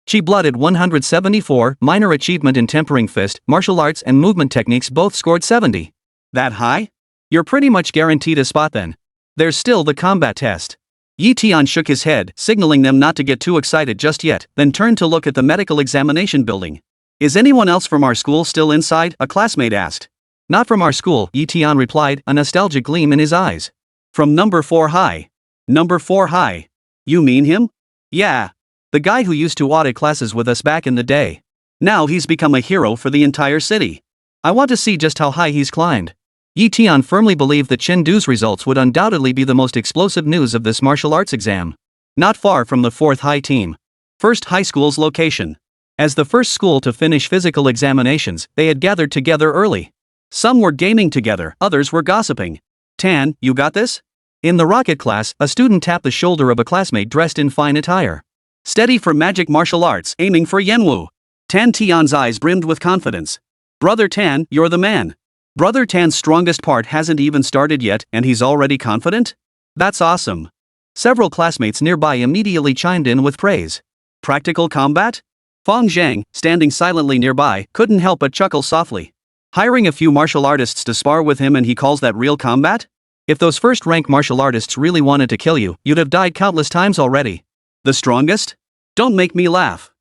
Chi-blooded 174, minor achievement in tempering fist, martial arts and movement techniques both scored 70. That high? You're pretty much guaranteed a spot then. There's still the combat test. Yi Tian shook his head, signaling them not to get too excited just yet, then turned to look at the medical examination building. Is anyone else from our school still inside? A classmate asked. Not from our school, Yi Tian replied, a nostalgic gleam in his eyes. From No. 4 High. No. 4 High. You mean him? Yeah. The guy who used to audit classes with us back in the day. Now he's become a hero for the entire city. I want to see just how high he's climbed. Yi Tian firmly believed that Chen Du's results would undoubtedly be the most explosive news of this martial arts exam. Not far from the 4th High team. First High School's location. As the first school to finish physical examinations, they had gathered together early. Some were gaming together, others were gossiping. Tan, you got this? In the rocket class, a student tapped the shoulder of a classmate dressed in fine attire. Steady for magic martial arts, aiming for Yenwu. Tan Tian's eyes brimmed with confidence. Brother Tan, you're the man. Brother Tan's strongest part hasn't even started yet, and he's already confident? That's awesome. Several classmates nearby immediately chimed in with praise. Practical combat? Fong Zhang, standing silently nearby, couldn't help but chuckle softly. Hiring a few martial artists to spar with him and he calls that real combat? If those first-rank martial artists really wanted to kill you, you'd have died countless times already. The strongest? Don't make me laugh.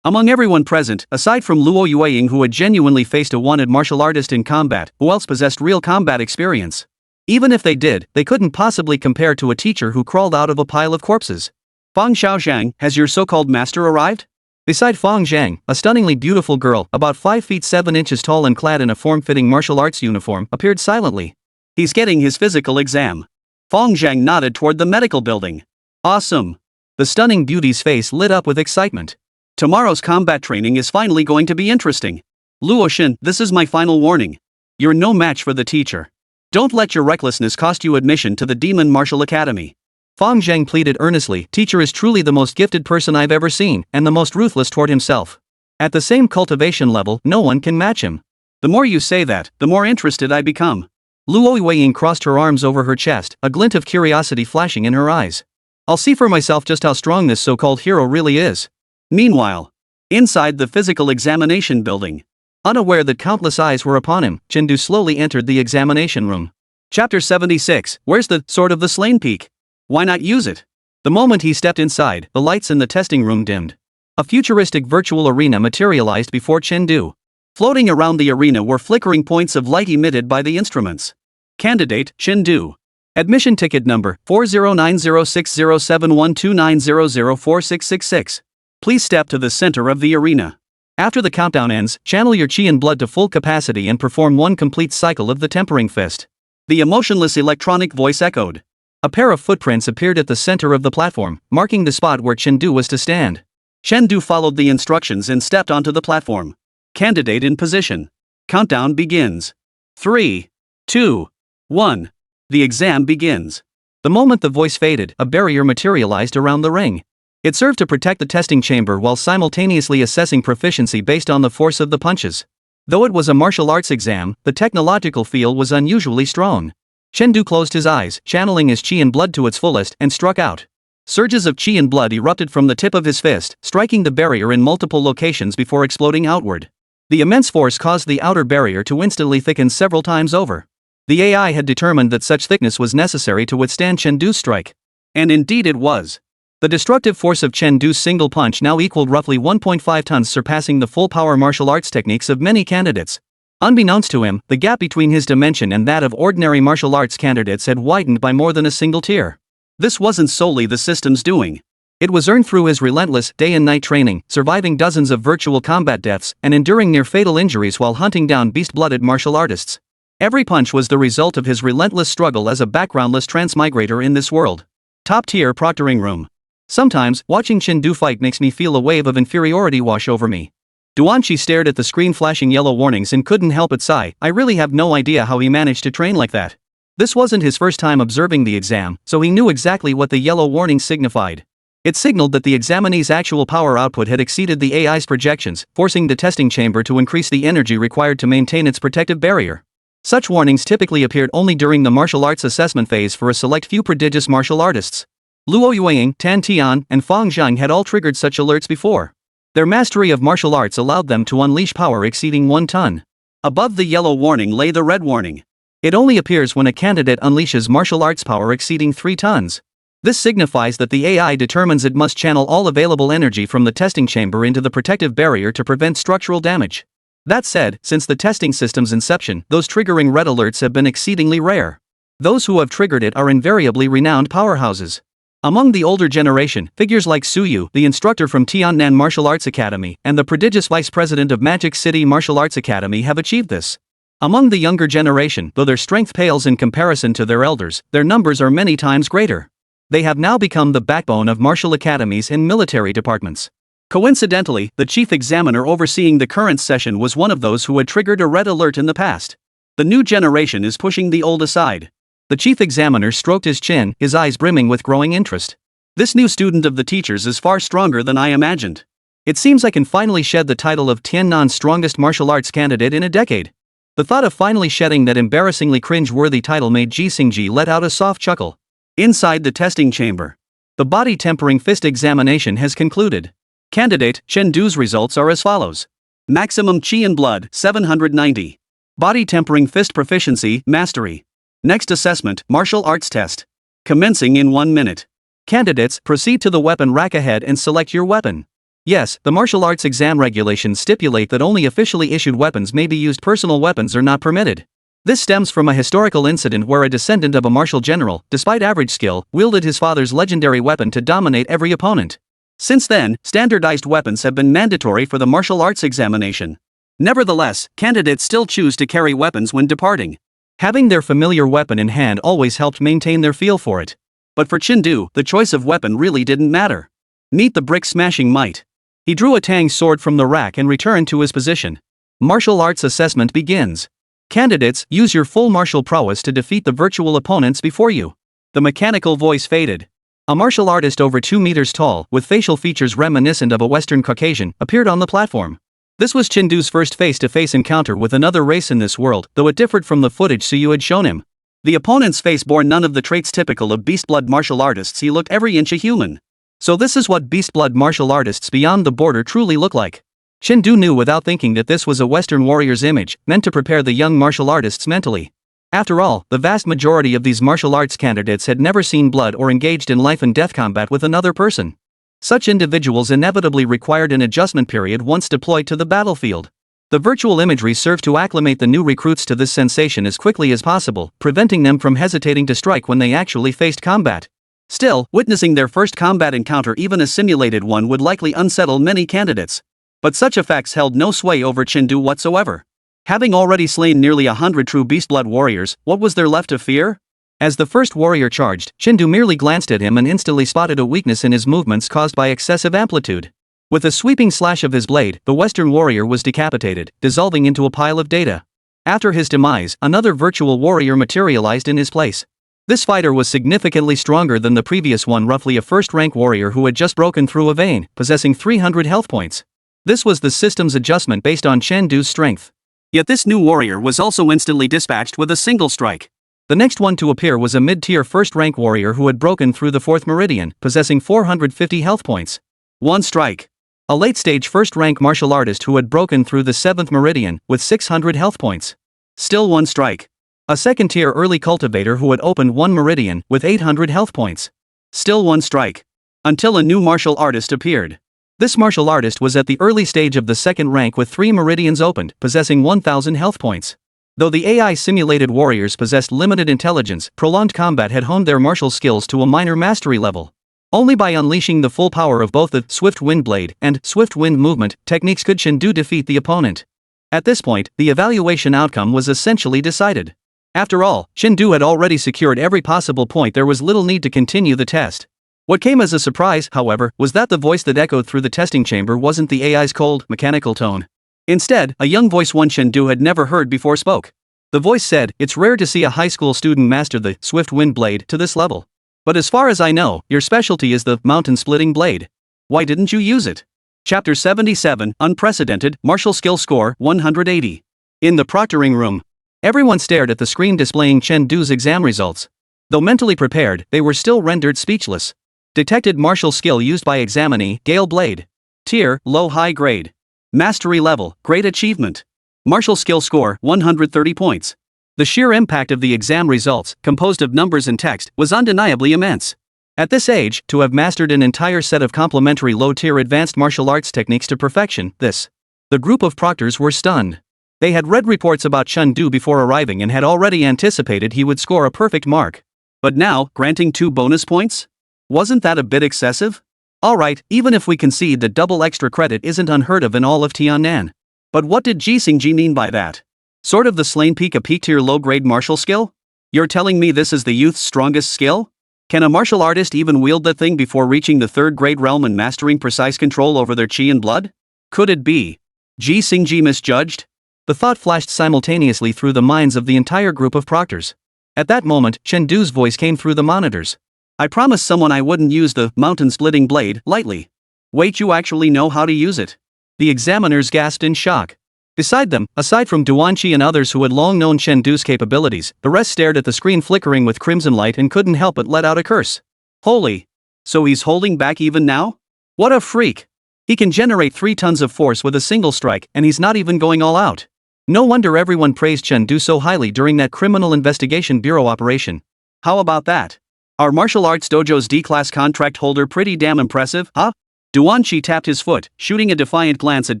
Among everyone present, aside from Luo Yueying who had genuinely faced a wanted martial artist in combat, who else possessed real combat experience? Even if they did, they couldn't possibly compare to a teacher who crawled out of a pile of corpses. Fang Xiaoxiang, has your so-called master arrived? Beside Fang Zhang, a stunningly beautiful girl, about 5 feet 7 inches tall and clad in a form-fitting martial arts uniform, appeared silently. He's getting his physical exam. Fang Zhang nodded toward the medical building. Awesome. The stunning beauty's face lit up with excitement. Tomorrow's combat training is finally going to be interesting. Luo Shen, this is my final warning. You're no match for the teacher. Don't let your recklessness cost you admission to the Demon Martial Academy. Fang Zhang pleaded earnestly. Teacher is truly the most gifted person I've ever seen, and the most ruthless toward himself. At the same cultivation level, no one can match him. The more you say that, the more interested I become. Luo Yueying crossed her arms over her chest, a glint of curiosity flashing in her eyes. I'll see for myself just how strong this so-called hero really is. Meanwhile, inside the physical examination building, unaware that countless eyes were upon him, Chen Du slowly entered the examination room. Chapter 76, where's the Sword of the Slain peak? Why not use it? The moment he stepped inside, the lights in the testing room dimmed. A futuristic virtual arena materialized before Chen Du. Floating around the arena were flickering points of light emitted by the instruments. Candidate, Chen Du. Admission ticket number, 4090607129004666. Please step to the center of the arena. After the countdown ends, channel your chi and blood to full capacity and perform one complete cycle of the tempering fist. The emotionless electronic voice echoed. A pair of footprints appeared at the center of the platform, marking the spot where Chen Du was to stand. Chen Du followed the instructions and stepped onto the platform. Candidate in position. Countdown begins. 3, 2, 1. The exam begins. The moment the voice faded, a barrier materialized around the ring. It served to protect the testing chamber while simultaneously assessing proficiency based on the force of the punches. Though it was a martial arts exam, the technological feel was unusually strong. Chen Du closed his eyes, channeling his chi and blood to its fullest, and struck out. Surges of chi and blood erupted from the tip of his fist, striking the barrier in multiple locations before exploding outward. The immense force caused the outer barrier to instantly thicken several times over. The AI had determined that such thickness was necessary to withstand Chen Du's strike. And indeed it was. The destructive force of Chen Du's single punch now equaled roughly 1.5 tons, surpassing the full-power martial arts techniques of many candidates. Unbeknownst to him, the gap between his dimension and that of ordinary martial arts candidates had widened by more than a single tier. This wasn't solely the system's doing. It was earned through his relentless, day and night training, surviving dozens of virtual combat deaths, and enduring near-fatal injuries while hunting down beast-blooded martial artists. Every punch was the result of his relentless struggle as a backgroundless transmigrator in this world. Top-tier proctoring room. Sometimes, watching Chen Du fight makes me feel a wave of inferiority wash over me. Duanqi stared at the screen flashing yellow warnings and couldn't help but sigh. I really have no idea how he managed to train like that. This wasn't his first time observing the exam, so he knew exactly what the yellow warnings signified. It signaled that the examinee's actual power output had exceeded the AI's projections, forcing the testing chamber to increase the energy required to maintain its protective barrier. Such warnings typically appeared only during the martial arts assessment phase for a select few prodigious martial artists. Luo Yueying, Tan Tian, and Fang Zhang had all triggered such alerts before. Their mastery of martial arts allowed them to unleash power exceeding 1 ton. Above the yellow warning lay the red warning. It only appears when a candidate unleashes martial arts power exceeding 3 tons. This signifies that the AI determines it must channel all available energy from the testing chamber into the protective barrier to prevent structural damage. That said, since the testing system's inception, those triggering red alerts have been exceedingly rare. Those who have triggered it are invariably renowned powerhouses. Among the older generation, figures like Su Yu, the instructor from Tiannan Martial Arts Academy, and the prodigious vice president of Magic City Martial Arts Academy have achieved this. Among the younger generation, though their strength pales in comparison to their elders, their numbers are many times greater. They have now become the backbone of martial academies and military departments. Coincidentally, the chief examiner overseeing the current session was one of those who had triggered a red alert in the past. The new generation is pushing the old aside. The chief examiner stroked his chin, his eyes brimming with growing interest. This new student of the teachers is far stronger than I imagined. It seems I can finally shed the title of Tiannan's strongest martial arts candidate in a decade. The thought of finally shedding that embarrassingly cringe-worthy title made Ji Xingji let out a soft chuckle. Inside the testing chamber, the body tempering fist examination has concluded. Candidate Chen Du's results are as follows. Maximum Chi and Blood, 790. Body tempering fist proficiency, mastery. Next assessment, martial arts test. Commencing in 1 minute. Candidates, proceed to the weapon rack ahead and select your weapon. Yes, the martial arts exam regulations stipulate that only officially issued weapons may be used. Personal weapons are not permitted. This stems from a historical incident where a descendant of a martial general, despite average skill, wielded his father's legendary weapon to dominate every opponent. Since then, standardized weapons have been mandatory for the martial arts examination. Nevertheless, candidates still choose to carry weapons when departing. Having their familiar weapon in hand always helped maintain their feel for it. But for Chen Du, the choice of weapon really didn't matter. Meet the brick-smashing might. He drew a tang sword from the rack and returned to his position. Martial arts assessment begins. Candidates, use your full martial prowess to defeat the virtual opponents before you. The mechanical voice faded. A martial artist over 2 meters tall, with facial features reminiscent of a Western Caucasian, appeared on the platform. This was Chen Du's first face-to-face encounter with another race in this world, though it differed from the footage Suyu had shown him. The opponent's face bore none of the traits typical of beast-blood martial artists. He looked every inch a human. So this is what beast-blood martial artists beyond the border truly look like. Chen Du knew without thinking that this was a Western warrior's image, meant to prepare the young martial artists mentally. After all, the vast majority of these martial arts candidates had never seen blood or engaged in life-and-death combat with another person. Such individuals inevitably required an adjustment period once deployed to the battlefield. The virtual imagery served to acclimate the new recruits to this sensation as quickly as possible, preventing them from hesitating to strike when they actually faced combat. Still, witnessing their first combat encounter, even a simulated one, would likely unsettle many candidates. But such effects held no sway over Chen Du whatsoever. Having already slain nearly 100 true beast-blood warriors, what was there left to fear? As the first warrior charged, Chen Du merely glanced at him and instantly spotted a weakness in his movements caused by excessive amplitude. With a sweeping slash of his blade, the Western warrior was decapitated, dissolving into a pile of data. After his demise, another virtual warrior materialized in his place. This fighter was significantly stronger than the previous one, roughly a first-rank warrior who had just broken through a vein, possessing 300 health points. This was the system's adjustment based on Chen Du's strength. Yet this new warrior was also instantly dispatched with a single strike. The next one to appear was a mid-tier first-rank warrior who had broken through the 4th meridian, possessing 450 health points. One strike. A late-stage first-rank martial artist who had broken through the 7th meridian, with 600 health points. Still one strike. A second-tier early cultivator who had opened 1 meridian, with 800 health points. Still one strike. Until a new martial artist appeared. This martial artist was at the early stage of the 2nd rank with 3 meridians opened, possessing 1000 health points. Though the AI-simulated warriors possessed limited intelligence, prolonged combat had honed their martial skills to a minor mastery level. Only by unleashing the full power of both the Swift Wind Blade and Swift Wind Movement techniques could Chen Du defeat the opponent. At this point, the evaluation outcome was essentially decided. After all, Chen Du had already secured every possible point. There was little need to continue the test. What came as a surprise, however, was that the voice that echoed through the testing chamber wasn't the AI's cold, mechanical tone. Instead, a young voice one Chen Du had never heard before spoke. The voice said, "It's rare to see a high school student master the Swift Wind Blade to this level. But as far as I know, your specialty is the mountain-splitting blade. Why didn't you use it?" Chapter 77, Unprecedented, Martial Skill Score, 180. In the proctoring room. Everyone stared at the screen displaying Chen Du's exam results. Though mentally prepared, they were still rendered speechless. Detected martial skill used by examinee, Gale Blade. Tier, low high grade. Mastery level, great achievement. Martial skill score, 130 points. The sheer impact of the exam results, composed of numbers and text, was undeniably immense. At this age, to have mastered an entire set of complementary low-tier advanced martial arts techniques to perfection, the group of proctors were stunned. They had read reports about Chen Du before arriving and had already anticipated he would score a perfect mark. But now, granting 2 bonus points? Wasn't that a bit excessive? Alright, even if we concede that double extra credit isn't unheard of in all of Tiannan. But what did Ji Xingji mean by that? Sort of the slain peak, a peak-tier low-grade martial skill? You're telling me this is the youth's strongest skill? Can a martial artist even wield the thing before reaching the 3rd grade realm and mastering precise control over their chi and blood? Could it be Ji Xingji misjudged? The thought flashed simultaneously through the minds of the entire group of proctors. At that moment, Chen Du's voice came through the monitors. "I promised someone I wouldn't use the mountain-splitting blade lightly. Wait, you actually know how to use it?" The examiners gasped in shock. Beside them, aside from Duanqi and others who had long known Chen Du's capabilities, the rest stared at the screen flickering with crimson light and couldn't help but let out a curse. Holy! So he's holding back even now? What a freak! He can generate 3 tons of force with a single strike, and he's not even going all out. No wonder everyone praised Chen Du so highly during that Criminal Investigation Bureau operation. How about that? Our martial arts dojo's D-class contract holder pretty damn impressive, huh? Duanqi tapped his foot, shooting a defiant glance at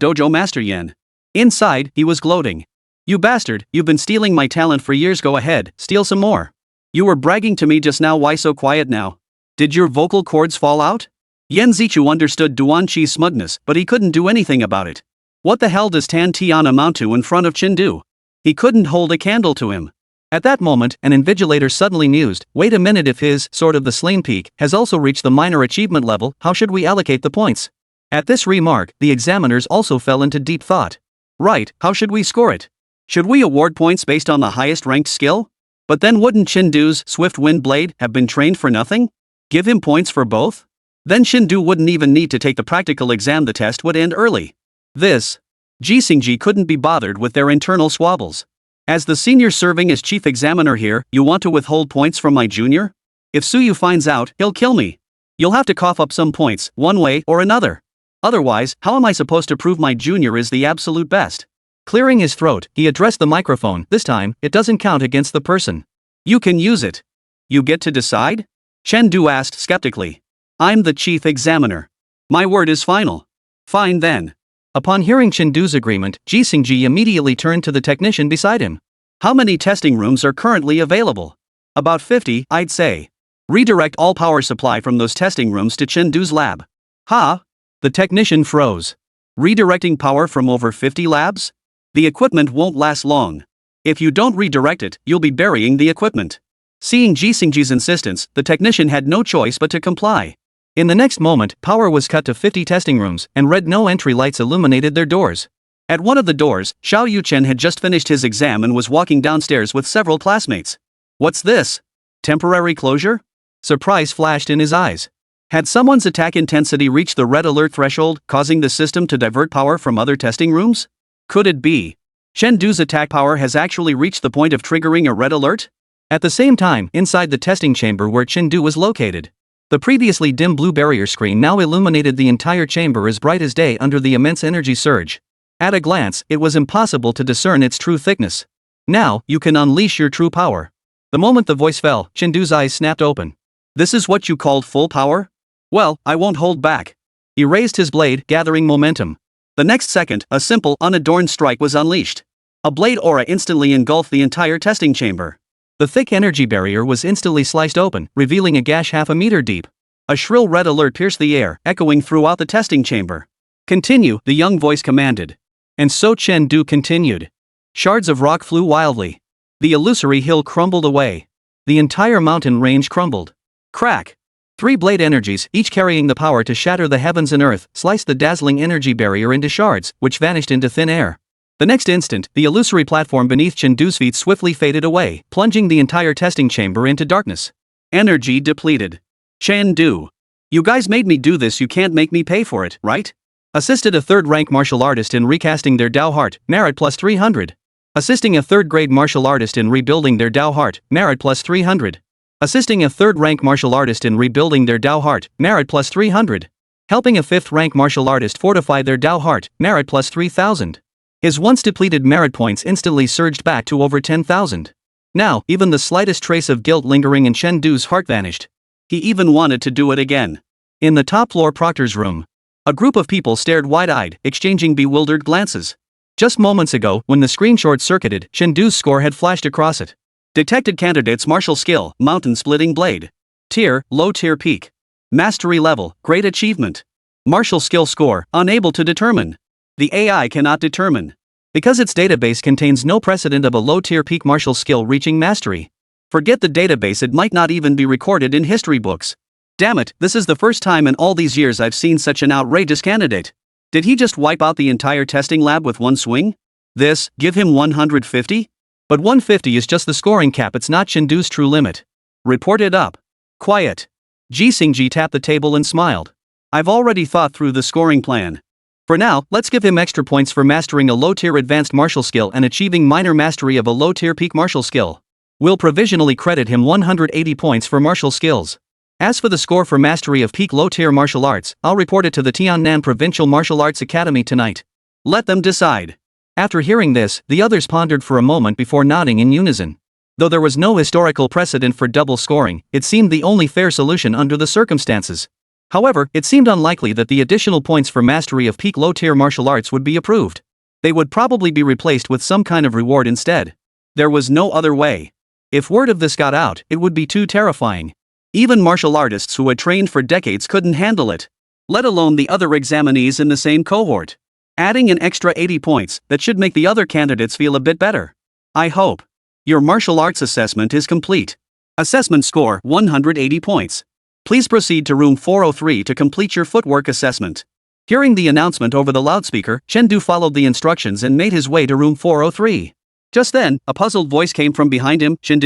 Dojo Master Yan. Inside, he was gloating. "You bastard, you've been stealing my talent for years. Go ahead, steal some more. You were bragging to me just now. Why so quiet now? Did your vocal cords fall out?" Yan Zichu understood Duan Qi's smugness, but he couldn't do anything about it. What the hell does Tan Tian amount to in front of Chen Du? He couldn't hold a candle to him. At that moment, an invigilator suddenly mused, wait a minute, if his, sort of the slain peak, has also reached the minor achievement level, how should we allocate the points? At this remark, the examiners also fell into deep thought. Right, how should we score it? Should we award points based on the highest ranked skill? But then wouldn't Chen Du's swift wind blade have been trained for nothing? Give him points for both? Then Chen Du wouldn't even need to take the practical exam, the test would end early. Ji Xingji couldn't be bothered with their internal squabbles. As the senior serving as chief examiner here, you want to withhold points from my junior? If Suyu finds out, he'll kill me. You'll have to cough up some points, one way or another. Otherwise, how am I supposed to prove my junior is the absolute best? Clearing his throat, he addressed the microphone. This time, it doesn't count against the person. You can use it. You get to decide? Chen Du asked skeptically. I'm the chief examiner. My word is final. Fine then. Upon hearing Chen Du's agreement, Ji Xingji immediately turned to the technician beside him. How many testing rooms are currently available? About 50, I'd say. Redirect all power supply from those testing rooms to Chen Du's lab. Ha? The technician froze. Redirecting power from over 50 labs? The equipment won't last long. If you don't redirect it, you'll be burying the equipment. Seeing Ji Xingji's insistence, the technician had no choice but to comply. In the next moment, power was cut to 50 testing rooms, and red no-entry lights illuminated their doors. At one of the doors, Xiao Yuchen had just finished his exam and was walking downstairs with several classmates. What's this? Temporary closure? Surprise flashed in his eyes. Had someone's attack intensity reached the red alert threshold, causing the system to divert power from other testing rooms? Could it be? Chen Du's attack power has actually reached the point of triggering a red alert? At the same time, inside the testing chamber where Chen Du was located, the previously dim blue barrier screen now illuminated the entire chamber as bright as day under the immense energy surge. At a glance, it was impossible to discern its true thickness. Now, you can unleash your true power. The moment the voice fell, Chen Du's eyes snapped open. This is what you called full power? Well, I won't hold back. He raised his blade, gathering momentum. The next second, a simple, unadorned strike was unleashed. A blade aura instantly engulfed the entire testing chamber. The thick energy barrier was instantly sliced open, revealing a gash half a meter deep. A shrill red alert pierced the air, echoing throughout the testing chamber. Continue, the young voice commanded. And so Chen Du continued. Shards of rock flew wildly. The illusory hill crumbled away. The entire mountain range crumbled. Crack! 3 blade energies, each carrying the power to shatter the heavens and earth, sliced the dazzling energy barrier into shards, which vanished into thin air. The next instant, the illusory platform beneath Chen Du's feet swiftly faded away, plunging the entire testing chamber into darkness. Energy depleted. Chen Du. You guys made me do this, you can't make me pay for it, right? Assisted a third-rank martial artist in recasting their Dao Heart, merit plus 300. Assisting a third-grade martial artist in rebuilding their Dao Heart, merit plus 300. Assisting a third-rank martial artist in rebuilding their Dao Heart, merit plus 300. Helping a fifth-rank martial artist fortify their Dao Heart, merit plus 3,000. His once depleted merit points instantly surged back to over 10,000. Now, even the slightest trace of guilt lingering in Chen Du's heart vanished. He even wanted to do it again. In the top-floor proctor's room, a group of people stared wide-eyed, exchanging bewildered glances. Just moments ago, when the screen short-circuited, Chen Du's score had flashed across it. Detected candidates: martial skill, mountain-splitting blade. Tier, low-tier peak. Mastery level, great achievement. Martial skill score, unable to determine. The AI cannot determine. Because its database contains no precedent of a low-tier peak martial skill reaching mastery. Forget the database, it might not even be recorded in history books. Damn it, this is the first time in all these years I've seen such an outrageous candidate. Did he just wipe out the entire testing lab with one swing? Give him 150? But 150 is just the scoring cap, it's not Chen Du's true limit. Report it up. Quiet. Ji Xingji tapped the table and smiled. I've already thought through the scoring plan. For now, let's give him extra points for mastering a low-tier advanced martial skill and achieving minor mastery of a low-tier peak martial skill. We'll provisionally credit him 180 points for martial skills. As for the score for mastery of peak low-tier martial arts, I'll report it to the Tiannan Provincial Martial Arts Academy tonight. Let them decide. After hearing this, the others pondered for a moment before nodding in unison. Though there was no historical precedent for double scoring, it seemed the only fair solution under the circumstances. However, it seemed unlikely that the additional points for mastery of peak low-tier martial arts would be approved. They would probably be replaced with some kind of reward instead. There was no other way. If word of this got out, it would be too terrifying. Even martial artists who had trained for decades couldn't handle it. let alone the other examinees in the same cohort. Adding an extra 80 points, that should make the other candidates feel a bit better. I hope. Your martial arts assessment is complete. Assessment score 180 points. Please proceed to room 403 to complete your footwork assessment. Hearing the announcement over the loudspeaker, Chen followed the instructions and made his way to room 403. Just then, a puzzled voice came from behind him. Chen,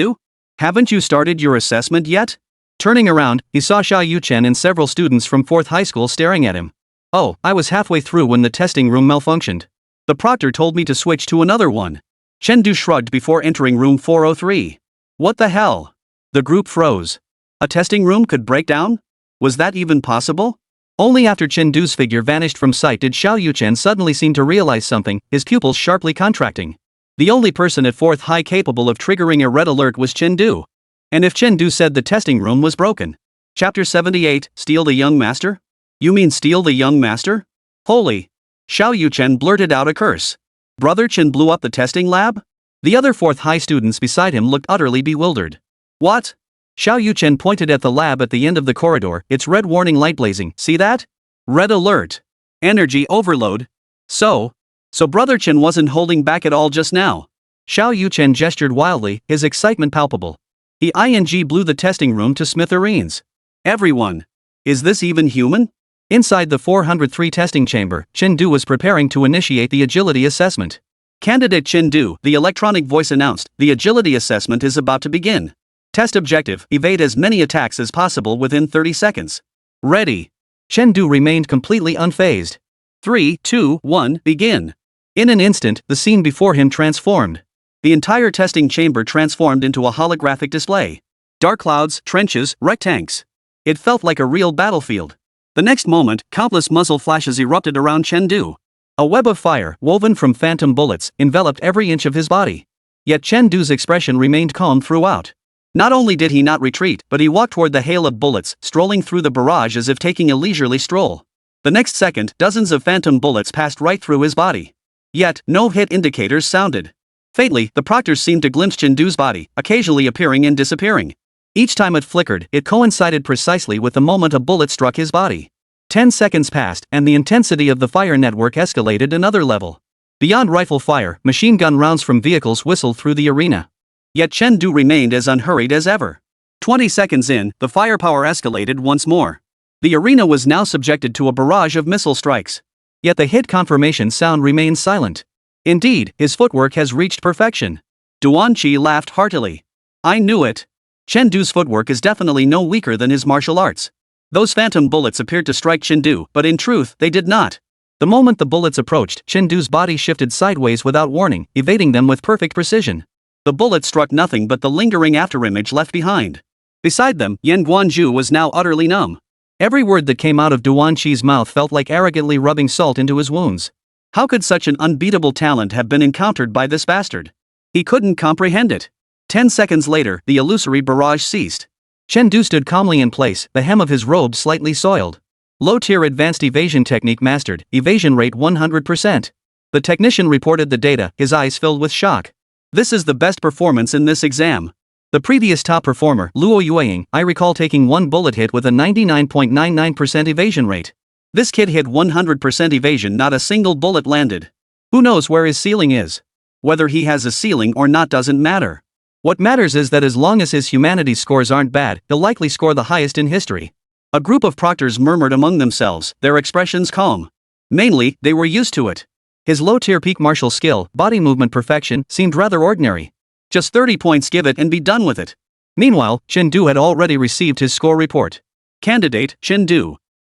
haven't you started your assessment yet? Turning around, he saw Chen and several students from 4th high school staring at him. Oh, I was halfway through when the testing room malfunctioned. The proctor told me to switch to another one. Chen shrugged before entering room 403. What the hell? The group froze. A testing room could break down? Was that even possible? Only after Chen figure vanished from sight did Chen suddenly seem to realize something, his pupils sharply contracting. The only person at 4th high capable of triggering a red alert was Chen. And if Chen said the testing room was broken. Chapter 78, Steal the Young Master? You mean steal the young master? Holy! Chen blurted out a curse. Brother Chen blew up the testing lab? The other 4th high students beside him looked utterly bewildered. What? Chen pointed at the lab at the end of the corridor, its red warning light blazing. See that? Red alert. Energy overload. So Brother Chen wasn't holding back at all just now. Chen gestured wildly, his excitement palpable. He blew the testing room to smithereens. Everyone. Is this even human? Inside the 403 testing chamber, Chen was preparing to initiate the agility assessment. Candidate Chen, the electronic voice announced, the agility assessment is about to begin. Test objective, evade as many attacks as possible within 30 seconds. Ready. Chen remained completely unfazed. 3, 2, 1, begin. In an instant, the scene before him transformed. The entire testing chamber transformed into a holographic display. Dark clouds, trenches, rectangles. It felt like a real battlefield. The next moment, countless muzzle flashes erupted around Chen. A web of fire, woven from phantom bullets, enveloped every inch of his body. Yet Chen expression remained calm throughout. Not only did he not retreat, but he walked toward the hail of bullets, strolling through the barrage as if taking a leisurely stroll. The next second, dozens of phantom bullets passed right through his body. Yet, no hit indicators sounded. Faintly, the proctors seemed to glimpse Chen body, occasionally appearing and disappearing. Each time it flickered, it coincided precisely with the moment a bullet struck his body. 10 seconds passed, and the intensity of the fire network escalated another level. Beyond rifle fire, machine gun rounds from vehicles whistled through the arena. Yet Chen remained as unhurried as ever. 20 seconds in, the firepower escalated once more. The arena was now subjected to a barrage of missile strikes. Yet the hit confirmation sound remained silent. Indeed, his footwork has reached perfection. Duan Qi laughed heartily. I knew it. Chen footwork is definitely no weaker than his martial arts. Those phantom bullets appeared to strike Chen, but in truth, they did not. The moment the bullets approached, Chen body shifted sideways without warning, evading them with perfect precision. The bullets struck nothing but the lingering afterimage left behind. Beside them, Yan Guanzhu was now utterly numb. Every word that came out of Duan Qi's mouth felt like arrogantly rubbing salt into his wounds. How could such an unbeatable talent have been encountered by this bastard? He couldn't comprehend it. 10 seconds later, the illusory barrage ceased. Chen stood calmly in place, the hem of his robe slightly soiled. Low-tier advanced evasion technique mastered, evasion rate 100%. The technician reported the data, his eyes filled with shock. This is the best performance in this exam. The previous top performer, Luo Yueying, I recall taking one bullet hit with a 99.99% evasion rate. This kid hit 100% evasion, not a single bullet landed. Who knows where his ceiling is? Whether he has a ceiling or not doesn't matter. What matters is that as long as his humanities scores aren't bad, he'll likely score the highest in history. A group of proctors murmured among themselves, their expressions calm. Mainly, they were used to it. His low-tier peak martial skill, body movement perfection, seemed rather ordinary. Just 30 points, give it and be done with it. Meanwhile, Chen had already received his score report. Candidate, Chen.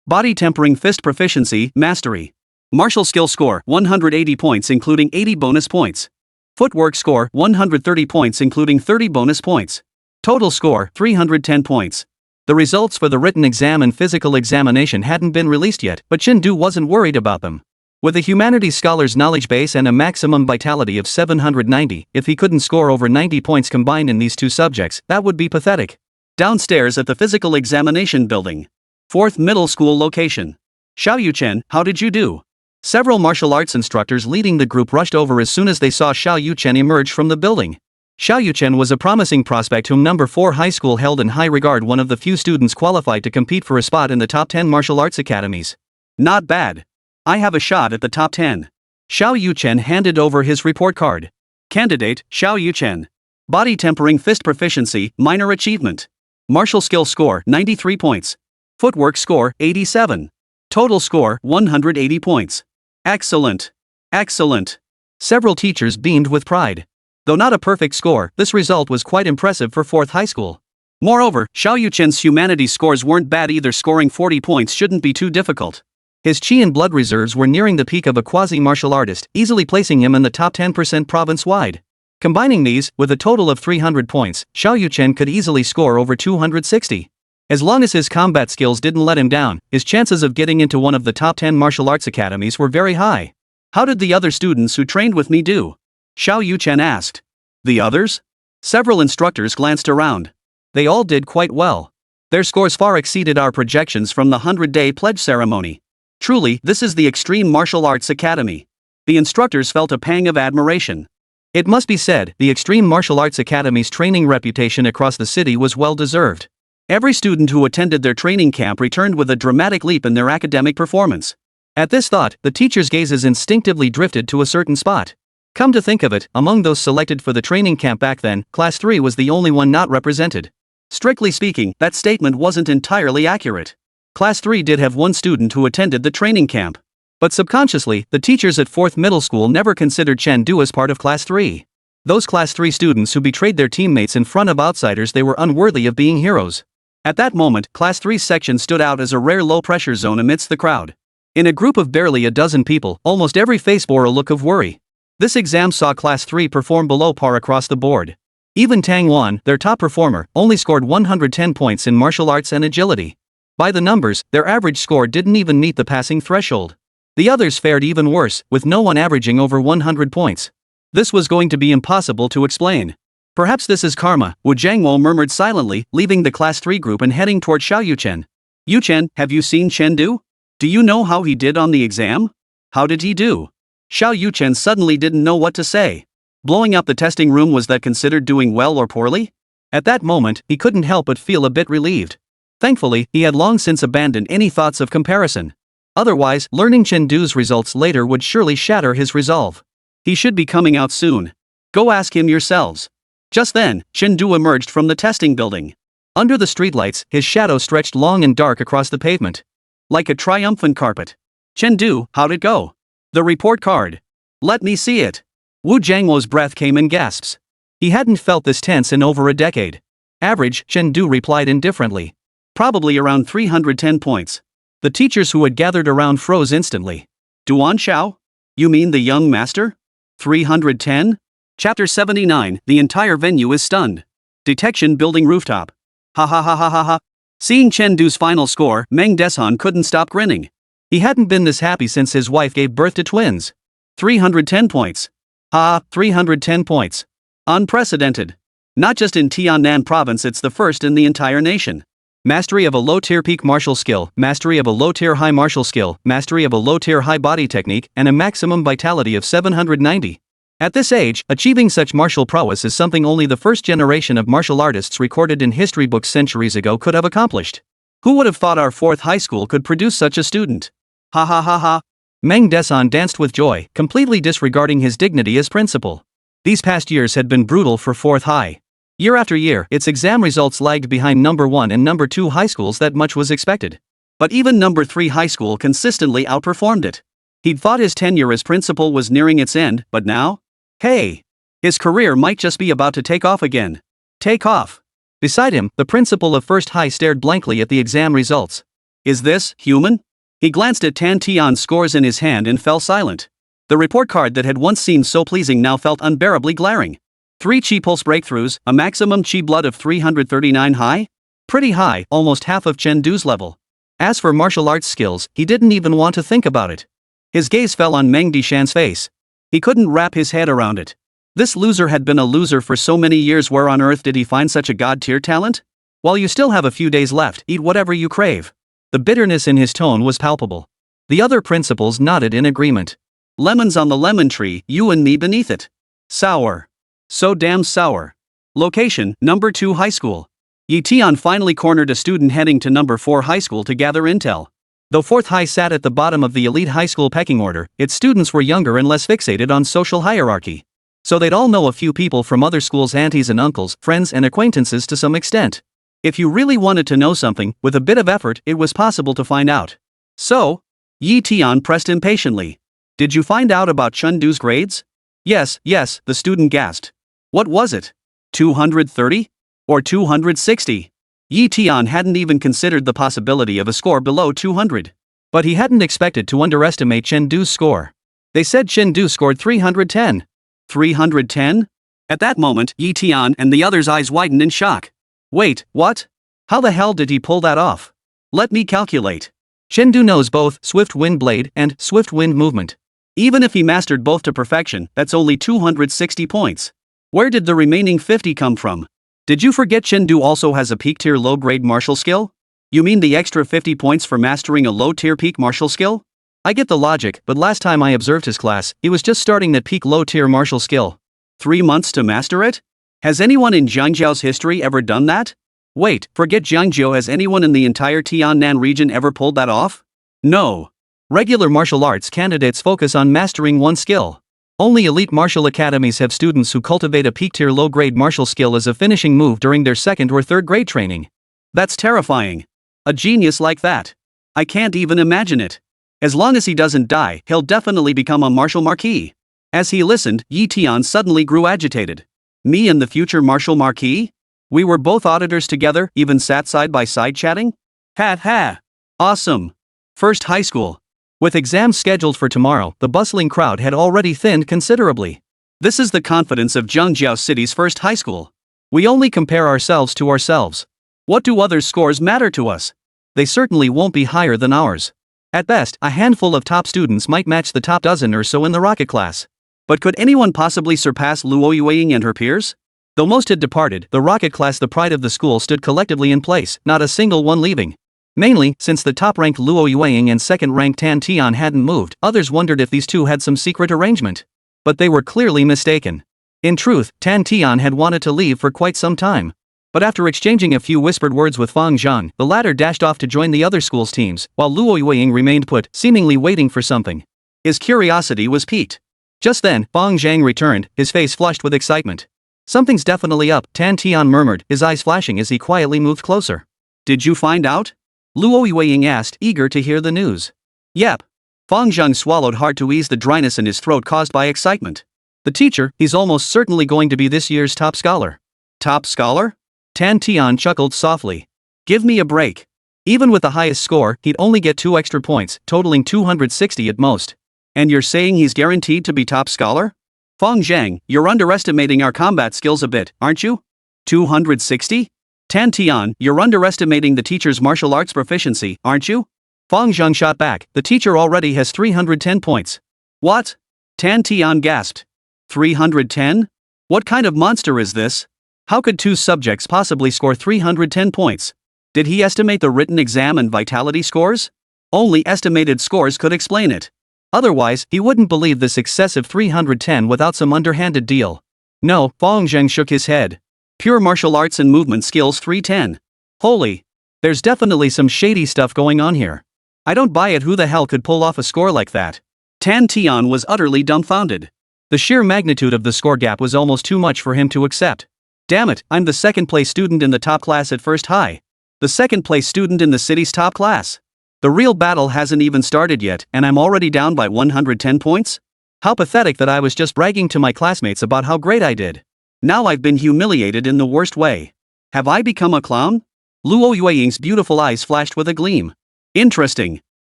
Body tempering fist proficiency, mastery. Martial skill score, 180 points including 80 bonus points. Footwork score, 130 points including 30 bonus points. Total score, 310 points. The results for the written exam and physical examination hadn't been released yet, but Chen wasn't worried about them. With a humanities scholar's knowledge base and a maximum vitality of 790, if he couldn't score over 90 points combined in these two subjects, that would be pathetic. Downstairs at the physical examination building. 4th middle school location. Chen, how did you do? Several martial arts instructors leading the group rushed over as soon as they saw Chen emerge from the building. Xiao Chen was a promising prospect whom number 4 high school held in high regard, one of the few students qualified to compete for a spot in the top 10 martial arts academies. Not bad. I have a shot at the top 10. Xiao Chen handed over his report card. Candidate, Xiao Chen. Body tempering fist proficiency, minor achievement. Martial skill score, 93 points. Footwork score, 87. Total score, 180 points. Excellent. Excellent. Several teachers beamed with pride. Though not a perfect score, this result was quite impressive for 4th high school. Moreover, Xiao Chen's humanities scores weren't bad either. Scoring 40 points shouldn't be too difficult. His chi and blood reserves were nearing the peak of a quasi-martial artist, easily placing him in the top 10% province-wide. Combining these, with a total of 300 points, Xiao Chen could easily score over 260. As long as his combat skills didn't let him down, his chances of getting into one of the top 10 martial arts academies were very high. How did the other students who trained with me do? Xiao Chen asked. The others? Several instructors glanced around. They all did quite well. Their scores far exceeded our projections from the 100-day pledge ceremony. Truly, this is the Extreme Martial Arts Academy. The instructors felt a pang of admiration. It must be said, the Extreme Martial Arts Academy's training reputation across the city was well deserved. Every student who attended their training camp returned with a dramatic leap in their academic performance. At this thought, the teachers' gazes instinctively drifted to a certain spot. Come to think of it, among those selected for the training camp back then, Class 3 was the only one not represented. Strictly speaking, that statement wasn't entirely accurate. Class 3 did have one student who attended the training camp. But subconsciously, the teachers at 4th Middle School never considered Chen Du as part of Class 3. Those Class 3 students who betrayed their teammates in front of outsiders, they were unworthy of being heroes. At that moment, Class 3's section stood out as a rare low-pressure zone amidst the crowd. In a group of barely a dozen people, almost every face bore a look of worry. This exam saw Class 3 perform below par across the board. Even Tang Wan, their top performer, only scored 110 points in martial arts and agility. By the numbers, their average score didn't even meet the passing threshold. The others fared even worse, with no one averaging over 100 points. This was going to be impossible to explain. Perhaps this is karma, Wu Jiangwo murmured silently, leaving the Class 3 group and heading toward Xiao Chen. Yu Chen, have you seen Chen Du? Do you know how he did on the exam? How did he do? Xiao Chen suddenly didn't know what to say. Blowing up the testing room, was that considered doing well or poorly? At that moment, he couldn't help but feel a bit relieved. Thankfully, he had long since abandoned any thoughts of comparison. Otherwise, learning Chen Du's results later would surely shatter his resolve. He should be coming out soon. Go ask him yourselves. Just then, Chen Du emerged from the testing building. Under the streetlights, his shadow stretched long and dark across the pavement. Like a triumphant carpet. Chen Du, how'd it go? The report card. Let me see it. Wu Jiangwo's breath came in gasps. He hadn't felt this tense in over a decade. Average, Chen Du replied indifferently. Probably around 310 points. The teachers who had gathered around froze instantly. Duan Xiao? You mean the young master? 310? Chapter 79, the entire venue is stunned. Detection building rooftop. Ha ha ha ha ha ha. Seeing Chen Du's final score, Meng Desan couldn't stop grinning. He hadn't been this happy since his wife gave birth to twins. 310 points. 310 points. Unprecedented. Not just in Tiannan province, it's the first in the entire nation. Mastery of a low-tier peak martial skill, mastery of a low-tier high martial skill, mastery of a low-tier high body technique, and a maximum vitality of 790. At this age, achieving such martial prowess is something only the first generation of martial artists recorded in history books centuries ago could have accomplished. Who would have thought our 4th high school could produce such a student? Ha ha ha ha. Meng Desan danced with joy, completely disregarding his dignity as principal. These past years had been brutal for 4th high. Year after year, its exam results lagged behind number 1 and number 2 high schools. That much was expected. But even number 3 high school consistently outperformed it. He'd thought his tenure as principal was nearing its end, but now? Hey! His career might just be about to take off again. Take off. Beside him, the principal of 1st high stared blankly at the exam results. Is this human? He glanced at Tan Tian's scores in his hand and fell silent. The report card that had once seemed so pleasing now felt unbearably glaring. 3 chi pulse breakthroughs, a maximum chi blood of 339 high? Pretty high, almost half of Chen Du's level. As for martial arts skills, he didn't even want to think about it. His gaze fell on Meng Dishan's face. He couldn't wrap his head around it. This loser had been a loser for so many years. Where on earth did he find such a god-tier talent? While you still have a few days left, eat whatever you crave. The bitterness in his tone was palpable. The other principals nodded in agreement. Lemons on the lemon tree, you and me beneath it. Sour. So damn sour. Location, number 2 high school. Yi Tian finally cornered a student heading to number 4 high school to gather intel. Though 4th high sat at the bottom of the elite high school pecking order, its students were younger and less fixated on social hierarchy. So they'd all know a few people from other schools' aunties and uncles, friends and acquaintances to some extent. If you really wanted to know something, with a bit of effort, it was possible to find out. So, Yi Tian pressed impatiently. Did you find out about Chen Du's grades? Yes, the student gasped. What was it? 230? Or 260? Yi Tian hadn't even considered the possibility of a score below 200. But he hadn't expected to underestimate Chen Du's score. They said Chen Du scored 310. 310? At that moment, Yi Tian and the others' eyes widened in shock. Wait, what? How the hell did he pull that off? Let me calculate. Chen Du knows both swift wind blade and swift wind movement. Even if he mastered both to perfection, that's only 260 points. Where did the remaining 50 come from? Did you forget Chen Du also has a peak tier low grade martial skill? You mean the extra 50 points for mastering a low tier peak martial skill? I get the logic, but last time I observed his class, he was just starting that peak low tier martial skill. 3 months to master it? Has anyone in Jiangjiao's history ever done that? Wait, forget Jiangjiao, has anyone in the entire Tiannan region ever pulled that off? No. Regular martial arts candidates focus on mastering one skill. Only elite martial academies have students who cultivate a peak tier low grade martial skill as a finishing move during their 2nd or 3rd grade training. That's terrifying. A genius like that. I can't even imagine it. As long as he doesn't die, he'll definitely become a martial marquis. As he listened, Yi Tian suddenly grew agitated. Me and the future martial marquis? We were both auditors together, even sat side by side chatting? Ha. Awesome. First high school. With exams scheduled for tomorrow, the bustling crowd had already thinned considerably. This is the confidence of Jiangjiao City's first high school. We only compare ourselves to ourselves. What do others' scores matter to us? They certainly won't be higher than ours. At best, a handful of top students might match the top dozen or so in the rocket class. But could anyone possibly surpass Luo Yueying and her peers? Though most had departed, the rocket class, the pride of the school, stood collectively in place, not a single one leaving. Mainly, since the top-ranked Luo Yueying and second-ranked Tan Tian hadn't moved, others wondered if these two had some secret arrangement. But they were clearly mistaken. In truth, Tan Tian had wanted to leave for quite some time. But after exchanging a few whispered words with Fang Zhang, the latter dashed off to join the other school's teams, while Luo Yueying remained put, seemingly waiting for something. His curiosity was piqued. Just then, Fang Zhang returned, his face flushed with excitement. Something's definitely up, Tan Tian murmured, his eyes flashing as he quietly moved closer. Did you find out? Luo Yueying asked, eager to hear the news. Yep. Fang Zhang swallowed hard to ease the dryness in his throat caused by excitement. The teacher, he's almost certainly going to be this year's top scholar. Top scholar? Tan Tian chuckled softly. Give me a break. Even with the highest score, he'd only get 2 extra points, totaling 260 at most. And you're saying he's guaranteed to be top scholar? Fang Zhang, you're underestimating our combat skills a bit, aren't you? 260? Tan Tian, you're underestimating the teacher's martial arts proficiency, aren't you? Fang Zhang shot back, the teacher already has 310 points. What? Tan Tian gasped. 310? What kind of monster is this? How could 2 subjects possibly score 310 points? Did he estimate the written exam and vitality scores? Only estimated scores could explain it. Otherwise, he wouldn't believe this excessive 310 without some underhanded deal. No, Fang Zhang shook his head. Pure martial arts and movement skills 310. Holy. There's definitely some shady stuff going on here. I don't buy it. Who the hell could pull off a score like that? Tan Tian was utterly dumbfounded. The sheer magnitude of the score gap was almost too much for him to accept. Damn it, I'm the second-place student in the top class at first high. The second-place student in the city's top class. The real battle hasn't even started yet, and I'm already down by 110 points? How pathetic that I was just bragging to my classmates about how great I did. Now I've been humiliated in the worst way. Have I become a clown? Luo Yueying's beautiful eyes flashed with a gleam. Interesting.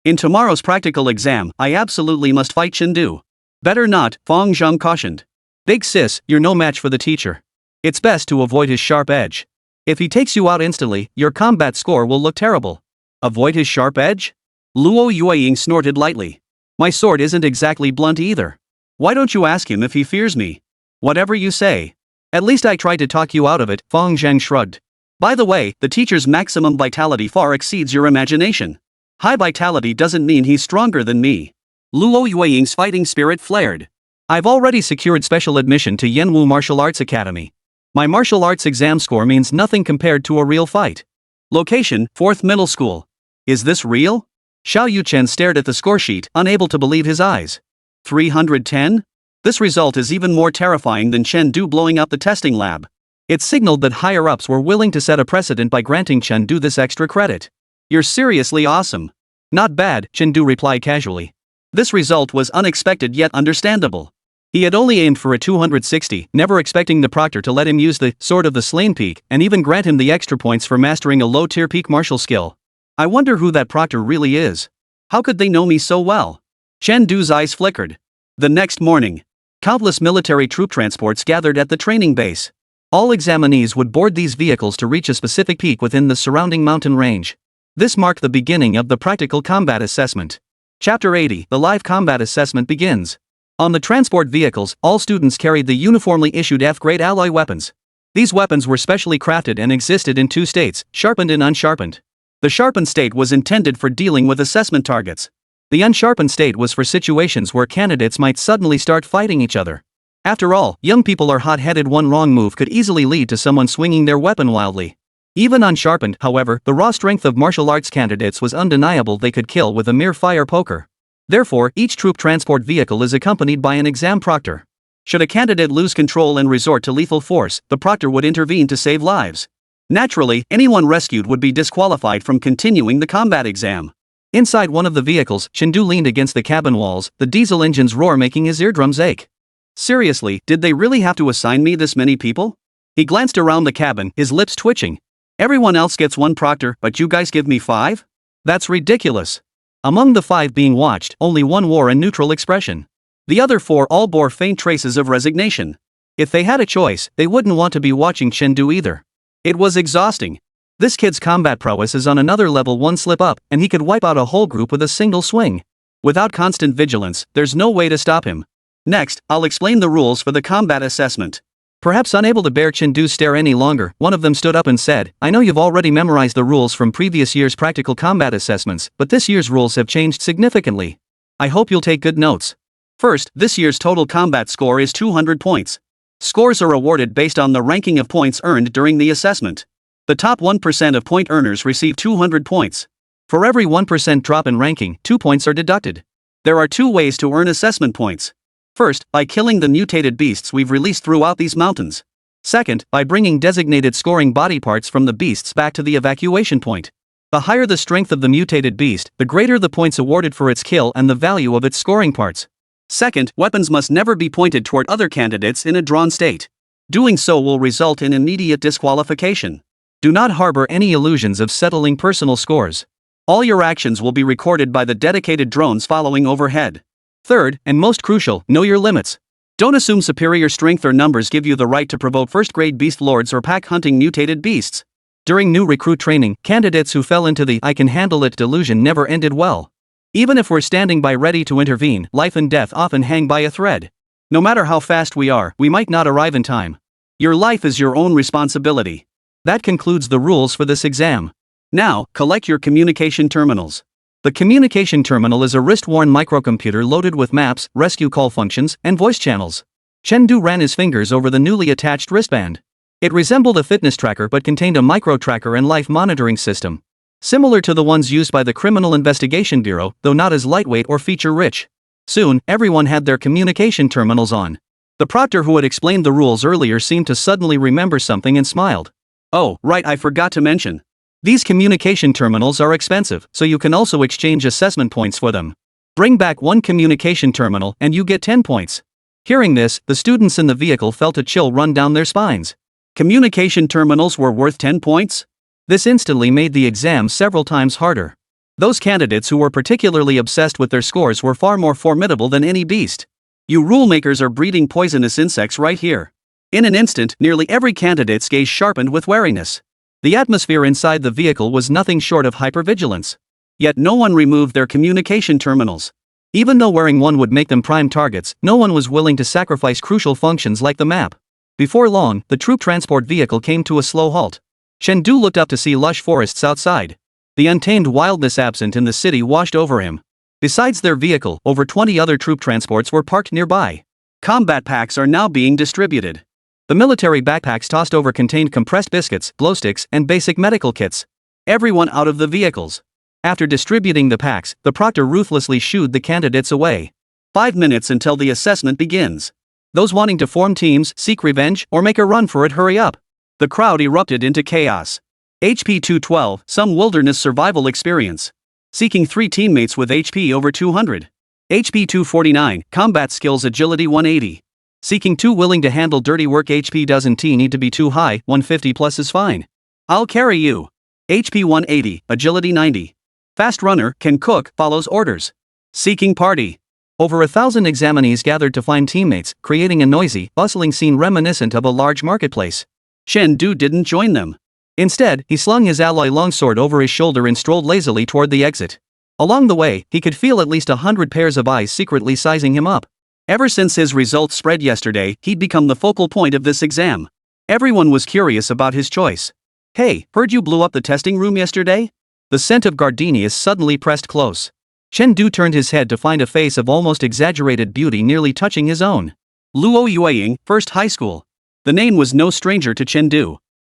In tomorrow's practical exam, I absolutely must fight Chen Du. Better not, Fang Zhang cautioned. Big sis, you're no match for the teacher. It's best to avoid his sharp edge. If he takes you out instantly, your combat score will look terrible. Avoid his sharp edge? Luo Yueying snorted lightly. My sword isn't exactly blunt either. Why don't you ask him if he fears me? Whatever you say. At least I tried to talk you out of it, Fang Zhang shrugged. By the way, the teacher's maximum vitality far exceeds your imagination. High vitality doesn't mean he's stronger than me. Luo Yueying's fighting spirit flared. I've already secured special admission to Yanwu Martial Arts Academy. My martial arts exam score means nothing compared to a real fight. Location, 4th Middle School. Is this real? Xiao Chen stared at the score sheet, unable to believe his eyes. 310? This result is even more terrifying than Chen blowing up the testing lab. It signaled that higher-ups were willing to set a precedent by granting Chen this extra credit. You're seriously awesome. Not bad, Chen replied casually. This result was unexpected yet understandable. He had only aimed for a 260, never expecting the proctor to let him use the sword of the slain peak and even grant him the extra points for mastering a low-tier peak martial skill. I wonder who that proctor really is. How could they know me so well? Chen Du's eyes flickered. The next morning, countless military troop transports gathered at the training base. All examinees would board these vehicles to reach a specific peak within the surrounding mountain range. This marked the beginning of the practical combat assessment. Chapter 80, the live combat assessment begins. On the transport vehicles, all students carried the uniformly issued F-grade alloy weapons. These weapons were specially crafted and existed in 2 states, sharpened and unsharpened. The sharpened state was intended for dealing with assessment targets. The unsharpened state was for situations where candidates might suddenly start fighting each other. After all, young people are hot-headed. One wrong move could easily lead to someone swinging their weapon wildly. Even unsharpened, however, the raw strength of martial arts candidates was undeniable. They could kill with a mere fire poker. Therefore, each troop transport vehicle is accompanied by an exam proctor. Should a candidate lose control and resort to lethal force, the proctor would intervene to save lives. Naturally, anyone rescued would be disqualified from continuing the combat exam. Inside one of the vehicles, Chen leaned against the cabin walls, the diesel engine's roar making his eardrums ache. Seriously, did they really have to assign me this many people? He glanced around the cabin, his lips twitching. Everyone else gets 1 proctor, but you guys give me 5? That's ridiculous. Among the 5 being watched, only 1 wore a neutral expression. The other 4 all bore faint traces of resignation. If they had a choice, they wouldn't want to be watching Chen either. It was exhausting. This kid's combat prowess is on another level. One slip up, and he could wipe out a whole group with a single swing. Without constant vigilance, there's no way to stop him. Next, I'll explain the rules for the combat assessment. Perhaps unable to bear Chen Du's stare any longer, one of them stood up and said, I know you've already memorized the rules from previous year's practical combat assessments, but this year's rules have changed significantly. I hope you'll take good notes. First, this year's total combat score is 200 points. Scores are awarded based on the ranking of points earned during the assessment. The top 1% of point earners receive 200 points. For every 1% drop in ranking, 2 points are deducted. There are 2 ways to earn assessment points. First, by killing the mutated beasts we've released throughout these mountains. Second, by bringing designated scoring body parts from the beasts back to the evacuation point. The higher the strength of the mutated beast, the greater the points awarded for its kill and the value of its scoring parts. Second, weapons must never be pointed toward other candidates in a drawn state. Doing so will result in immediate disqualification. Do not harbor any illusions of settling personal scores. All your actions will be recorded by the dedicated drones following overhead. Third, and most crucial, know your limits. Don't assume superior strength or numbers give you the right to provoke first-grade beast lords or pack-hunting mutated beasts. During new recruit training, candidates who fell into the I can handle it delusion never ended well. Even if we're standing by ready to intervene, life and death often hang by a thread. No matter how fast we are, we might not arrive in time. Your life is your own responsibility. That concludes the rules for this exam. Now, collect your communication terminals. The communication terminal is a wrist-worn microcomputer loaded with maps, rescue call functions, and voice channels. Chen ran his fingers over the newly attached wristband. It resembled a fitness tracker but contained a micro-tracker and life monitoring system. Similar to the ones used by the Criminal Investigation Bureau, though not as lightweight or feature-rich. Soon, everyone had their communication terminals on. The proctor who had explained the rules earlier seemed to suddenly remember something and smiled. Oh, right, I forgot to mention. These communication terminals are expensive, so you can also exchange assessment points for them. Bring back 1 communication terminal and you get 10 points. Hearing this, the students in the vehicle felt a chill run down their spines. Communication terminals were worth 10 points? This instantly made the exam several times harder. Those candidates who were particularly obsessed with their scores were far more formidable than any beast. You rulemakers are breeding poisonous insects right here. In an instant, nearly every candidate's gaze sharpened with wariness. The atmosphere inside the vehicle was nothing short of hypervigilance. Yet no one removed their communication terminals. Even though wearing one would make them prime targets, no one was willing to sacrifice crucial functions like the map. Before long, the troop transport vehicle came to a slow halt. Chen looked up to see lush forests outside. The untamed wildness absent in the city washed over him. Besides their vehicle, over 20 other troop transports were parked nearby. Combat packs are now being distributed. The military backpacks tossed over contained compressed biscuits, glow sticks, and basic medical kits. Everyone out of the vehicles. After distributing the packs, the proctor ruthlessly shooed the candidates away. 5 minutes until the assessment begins. Those wanting to form teams, seek revenge, or make a run for it, hurry up. The crowd erupted into chaos. HP 212, some wilderness survival experience. Seeking 3 teammates with HP over 200. HP 249, combat skills agility 180. Seeking 2 willing to handle dirty work. HP doesn't need to be too high, 150 plus is fine. I'll carry you. HP 180, agility 90. Fast runner, can cook, follows orders. Seeking party. Over 1,000 examinees gathered to find teammates, creating a noisy, bustling scene reminiscent of a large marketplace. Chen didn't join them. Instead, he slung his alloy longsword over his shoulder and strolled lazily toward the exit. Along the way, he could feel at least 100 pairs of eyes secretly sizing him up. Ever since his results spread yesterday, he'd become the focal point of this exam. Everyone was curious about his choice. Hey, heard you blew up the testing room yesterday? The scent of gardenias suddenly pressed close. Chen turned his head to find a face of almost exaggerated beauty nearly touching his own. Luo Yueying, First High School. The name was no stranger to Chen.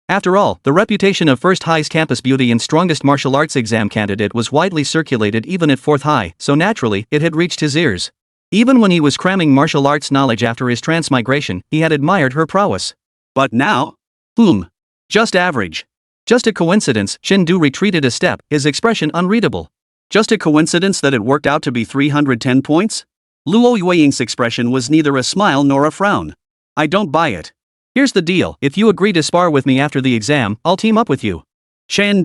After all, the reputation of First High's campus beauty and strongest martial arts exam candidate was widely circulated even at Fourth High, so naturally, it had reached his ears. Even when he was cramming martial arts knowledge after his transmigration, he had admired her prowess. But now? Just average. Just a coincidence. Chen retreated a step, his expression unreadable. Just a coincidence that it worked out to be 310 points? Luo Yueying's expression was neither a smile nor a frown. I don't buy it. Here's the deal, if you agree to spar with me after the exam, I'll team up with you. Chen.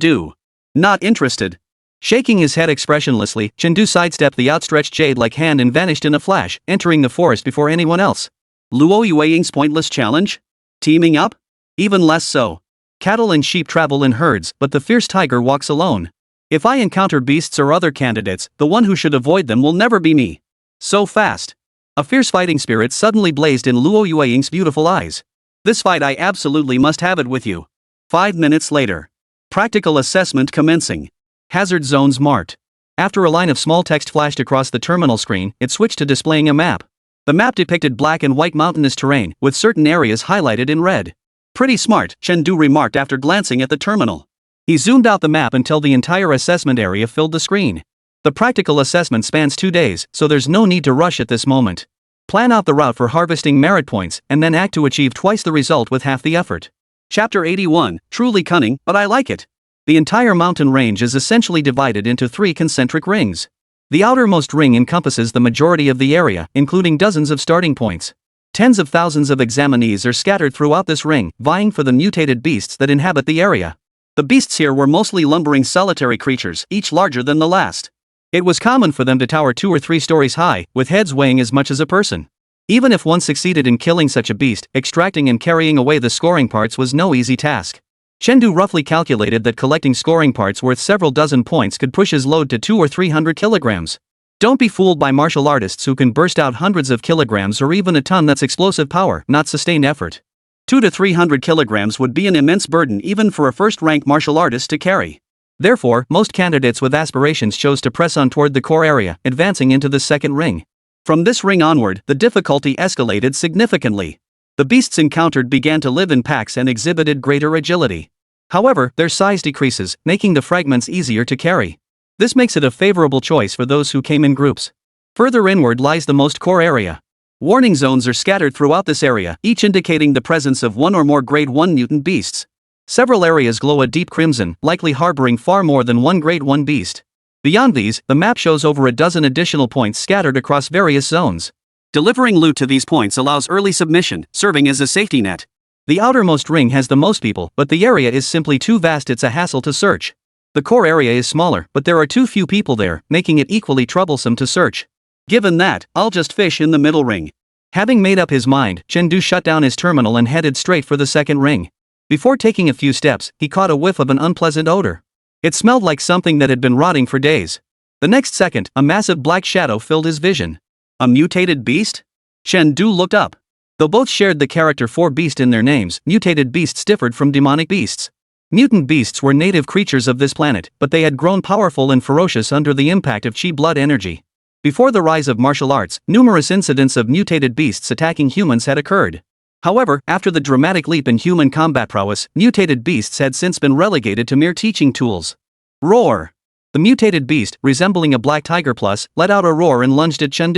Not interested. Shaking his head expressionlessly, Chen sidestepped the outstretched jade-like hand and vanished in a flash, entering the forest before anyone else. Luo Yueying's pointless challenge? Teaming up? Even less so. Cattle and sheep travel in herds, but the fierce tiger walks alone. If I encounter beasts or other candidates, the one who should avoid them will never be me. So fast. A fierce fighting spirit suddenly blazed in Luo Yueying's beautiful eyes. This fight, I absolutely must have it with you. 5 minutes later. Practical assessment commencing. Hazard zones marked. After a line of small text flashed across the terminal screen, it switched to displaying a map. The map depicted black and white mountainous terrain, with certain areas highlighted in red. Pretty smart, Chen remarked after glancing at the terminal. He zoomed out the map until the entire assessment area filled the screen. The practical assessment spans 2 days, so there's no need to rush at this moment. Plan out the route for harvesting merit points, and then act to achieve twice the result with half the effort. Chapter 81, truly cunning, but I like it. The entire mountain range is essentially divided into 3 concentric rings. The outermost ring encompasses the majority of the area, including dozens of starting points. Tens of thousands of examinees are scattered throughout this ring, vying for the mutated beasts that inhabit the area. The beasts here were mostly lumbering solitary creatures, each larger than the last. It was common for them to tower 2 or 3 stories high, with heads weighing as much as a person. Even if one succeeded in killing such a beast, extracting and carrying away the scoring parts was no easy task. Chen roughly calculated that collecting scoring parts worth several dozen points could push his load to 200 or 300 kilograms. Don't be fooled by martial artists who can burst out hundreds of kilograms or even a ton. That's explosive power, not sustained effort. 200 to 300 kilograms would be an immense burden even for a first-rank martial artist to carry. Therefore, most candidates with aspirations chose to press on toward the core area, advancing into the second ring. From this ring onward, the difficulty escalated significantly. The beasts encountered began to live in packs and exhibited greater agility. However, their size decreases, making the fragments easier to carry. This makes it a favorable choice for those who came in groups. Further inward lies the most core area. Warning zones are scattered throughout this area, each indicating the presence of 1 or more grade 1 mutant beasts. Several areas glow a deep crimson, likely harboring far more than 1 grade 1 beast. Beyond these, the map shows over a dozen additional points scattered across various zones. Delivering loot to these points allows early submission, serving as a safety net. The outermost ring has the most people, but the area is simply too vast. It's a hassle to search. The core area is smaller, but there are too few people there, making it equally troublesome to search. Given that, I'll just fish in the middle ring. Having made up his mind, Chen shut down his terminal and headed straight for the second ring. Before taking a few steps, he caught a whiff of an unpleasant odor. It smelled like something that had been rotting for days. The next second, a massive black shadow filled his vision. A mutated beast? Chen looked up. Though both shared the character for beast in their names, mutated beasts differed from demonic beasts. Mutant beasts were native creatures of this planet, but they had grown powerful and ferocious under the impact of chi blood energy. Before the rise of martial arts, numerous incidents of mutated beasts attacking humans had occurred. However, after the dramatic leap in human combat prowess, mutated beasts had since been relegated to mere teaching tools. Roar! The mutated beast, resembling a black tiger plus, let out a roar and lunged at Chen.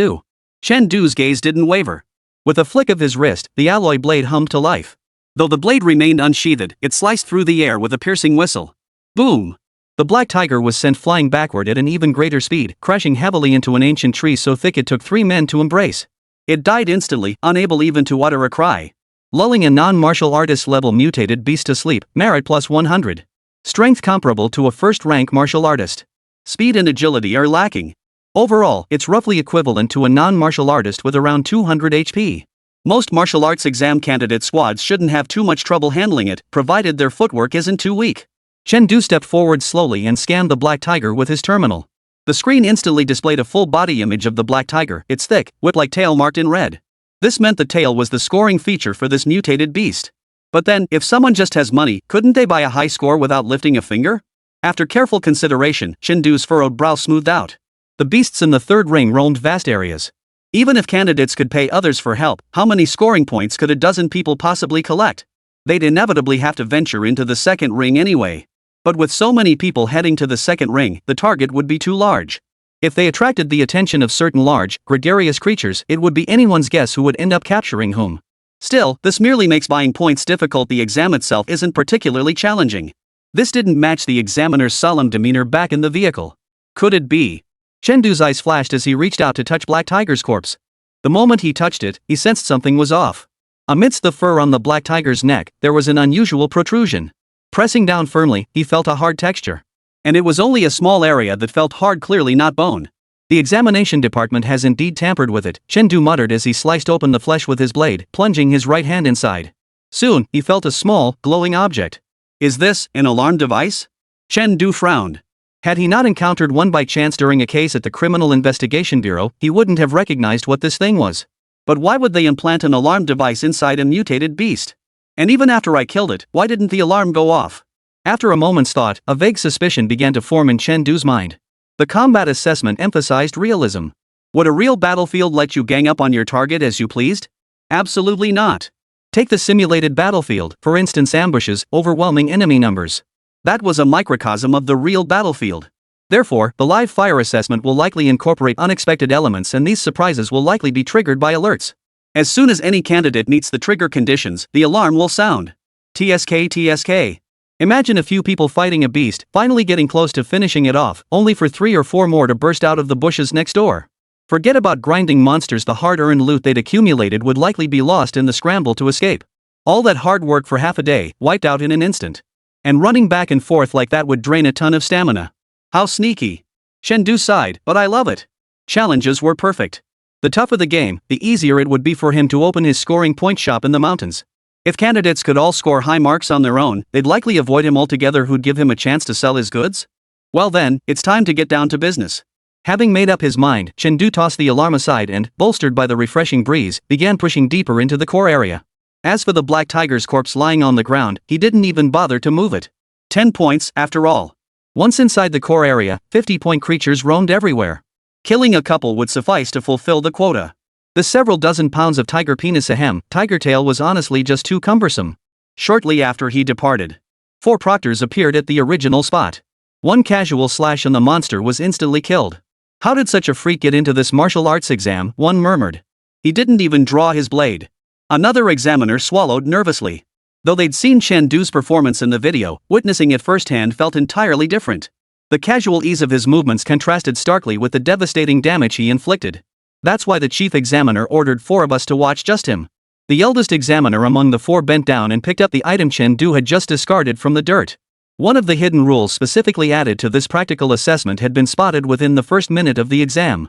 Chen gaze didn't waver. With a flick of his wrist, the alloy blade hummed to life. Though the blade remained unsheathed, it sliced through the air with a piercing whistle. Boom! The black tiger was sent flying backward at an even greater speed, crashing heavily into an ancient tree so thick it took 3 men to embrace. It died instantly, unable even to utter a cry. Lulling a non-martial artist level mutated beast to sleep, merit plus 100. Strength comparable to a first-rank martial artist. Speed and agility are lacking. Overall, it's roughly equivalent to a non-martial artist with around 200 HP. Most martial arts exam candidate squads shouldn't have too much trouble handling it, provided their footwork isn't too weak. Chen stepped forward slowly and scanned the black tiger with his terminal. The screen instantly displayed a full body image of the black tiger, its thick, whip-like tail marked in red. This meant the tail was the scoring feature for this mutated beast. But then, if someone just has money, couldn't they buy a high score without lifting a finger? After careful consideration, Chen furrowed brow smoothed out. The beasts in the third ring roamed vast areas. Even if candidates could pay others for help, how many scoring points could a dozen people possibly collect? They'd inevitably have to venture into the second ring anyway. But with so many people heading to the second ring, the target would be too large. If they attracted the attention of certain large, gregarious creatures, it would be anyone's guess who would end up capturing whom. Still, this merely makes buying points difficult. The exam itself isn't particularly challenging. This didn't match the examiner's solemn demeanor back in the vehicle. Could it be? Chen's eyes flashed as he reached out to touch Black Tiger's corpse. The moment he touched it, he sensed something was off. Amidst the fur on the Black Tiger's neck, there was an unusual protrusion. Pressing down firmly, he felt a hard texture. And it was only a small area that felt hard, clearly not bone. The examination department has indeed tampered with it, Chen muttered as he sliced open the flesh with his blade, plunging his right hand inside. Soon, he felt a small, glowing object. Is this an alarm device? Chen frowned. Had he not encountered one by chance during a case at the Criminal Investigation Bureau, he wouldn't have recognized what this thing was. But why would they implant an alarm device inside a mutated beast? And even after I killed it, why didn't the alarm go off? After a moment's thought, a vague suspicion began to form in Chen's mind. The combat assessment emphasized realism. Would a real battlefield let you gang up on your target as you pleased? Absolutely not. Take the simulated battlefield, for instance, ambushes, overwhelming enemy numbers. That was a microcosm of the real battlefield. Therefore, the live fire assessment will likely incorporate unexpected elements, and these surprises will likely be triggered by alerts. As soon as any candidate meets the trigger conditions, the alarm will sound. TSK. Imagine a few people fighting a beast, finally getting close to finishing it off, only for 3 or 4 more to burst out of the bushes next door. Forget about grinding monsters. The hard-earned loot they'd accumulated would likely be lost in the scramble to escape. All that hard work for half a day, wiped out in an instant. And running back and forth like that would drain a ton of stamina. How sneaky. Chen sighed, but I love it. Challenges were perfect. The tougher the game, the easier it would be for him to open his scoring point shop in the mountains. If candidates could all score high marks on their own, they'd likely avoid him altogether. Who'd give him a chance to sell his goods? Well then, it's time to get down to business. Having made up his mind, Chen tossed the alarm aside and, bolstered by the refreshing breeze, began pushing deeper into the core area. As for the Black Tiger's corpse lying on the ground, he didn't even bother to move it. 10 points, after all. Once inside the core area, 50-point creatures roamed everywhere. Killing a couple would suffice to fulfill the quota. The several dozen pounds of tiger penis tiger tail was honestly just too cumbersome. Shortly after he departed, 4 proctors appeared at the original spot. One casual slash and the monster was instantly killed. How did such a freak get into this martial arts exam? One murmured. He didn't even draw his blade. Another examiner swallowed nervously. Though they'd seen Chen's performance in the video, witnessing it firsthand felt entirely different. The casual ease of his movements contrasted starkly with the devastating damage he inflicted. That's why the chief examiner ordered 4 of us to watch just him. The eldest examiner among the 4 bent down and picked up the item Chen had just discarded from the dirt. One of the hidden rules specifically added to this practical assessment had been spotted within the first minute of the exam.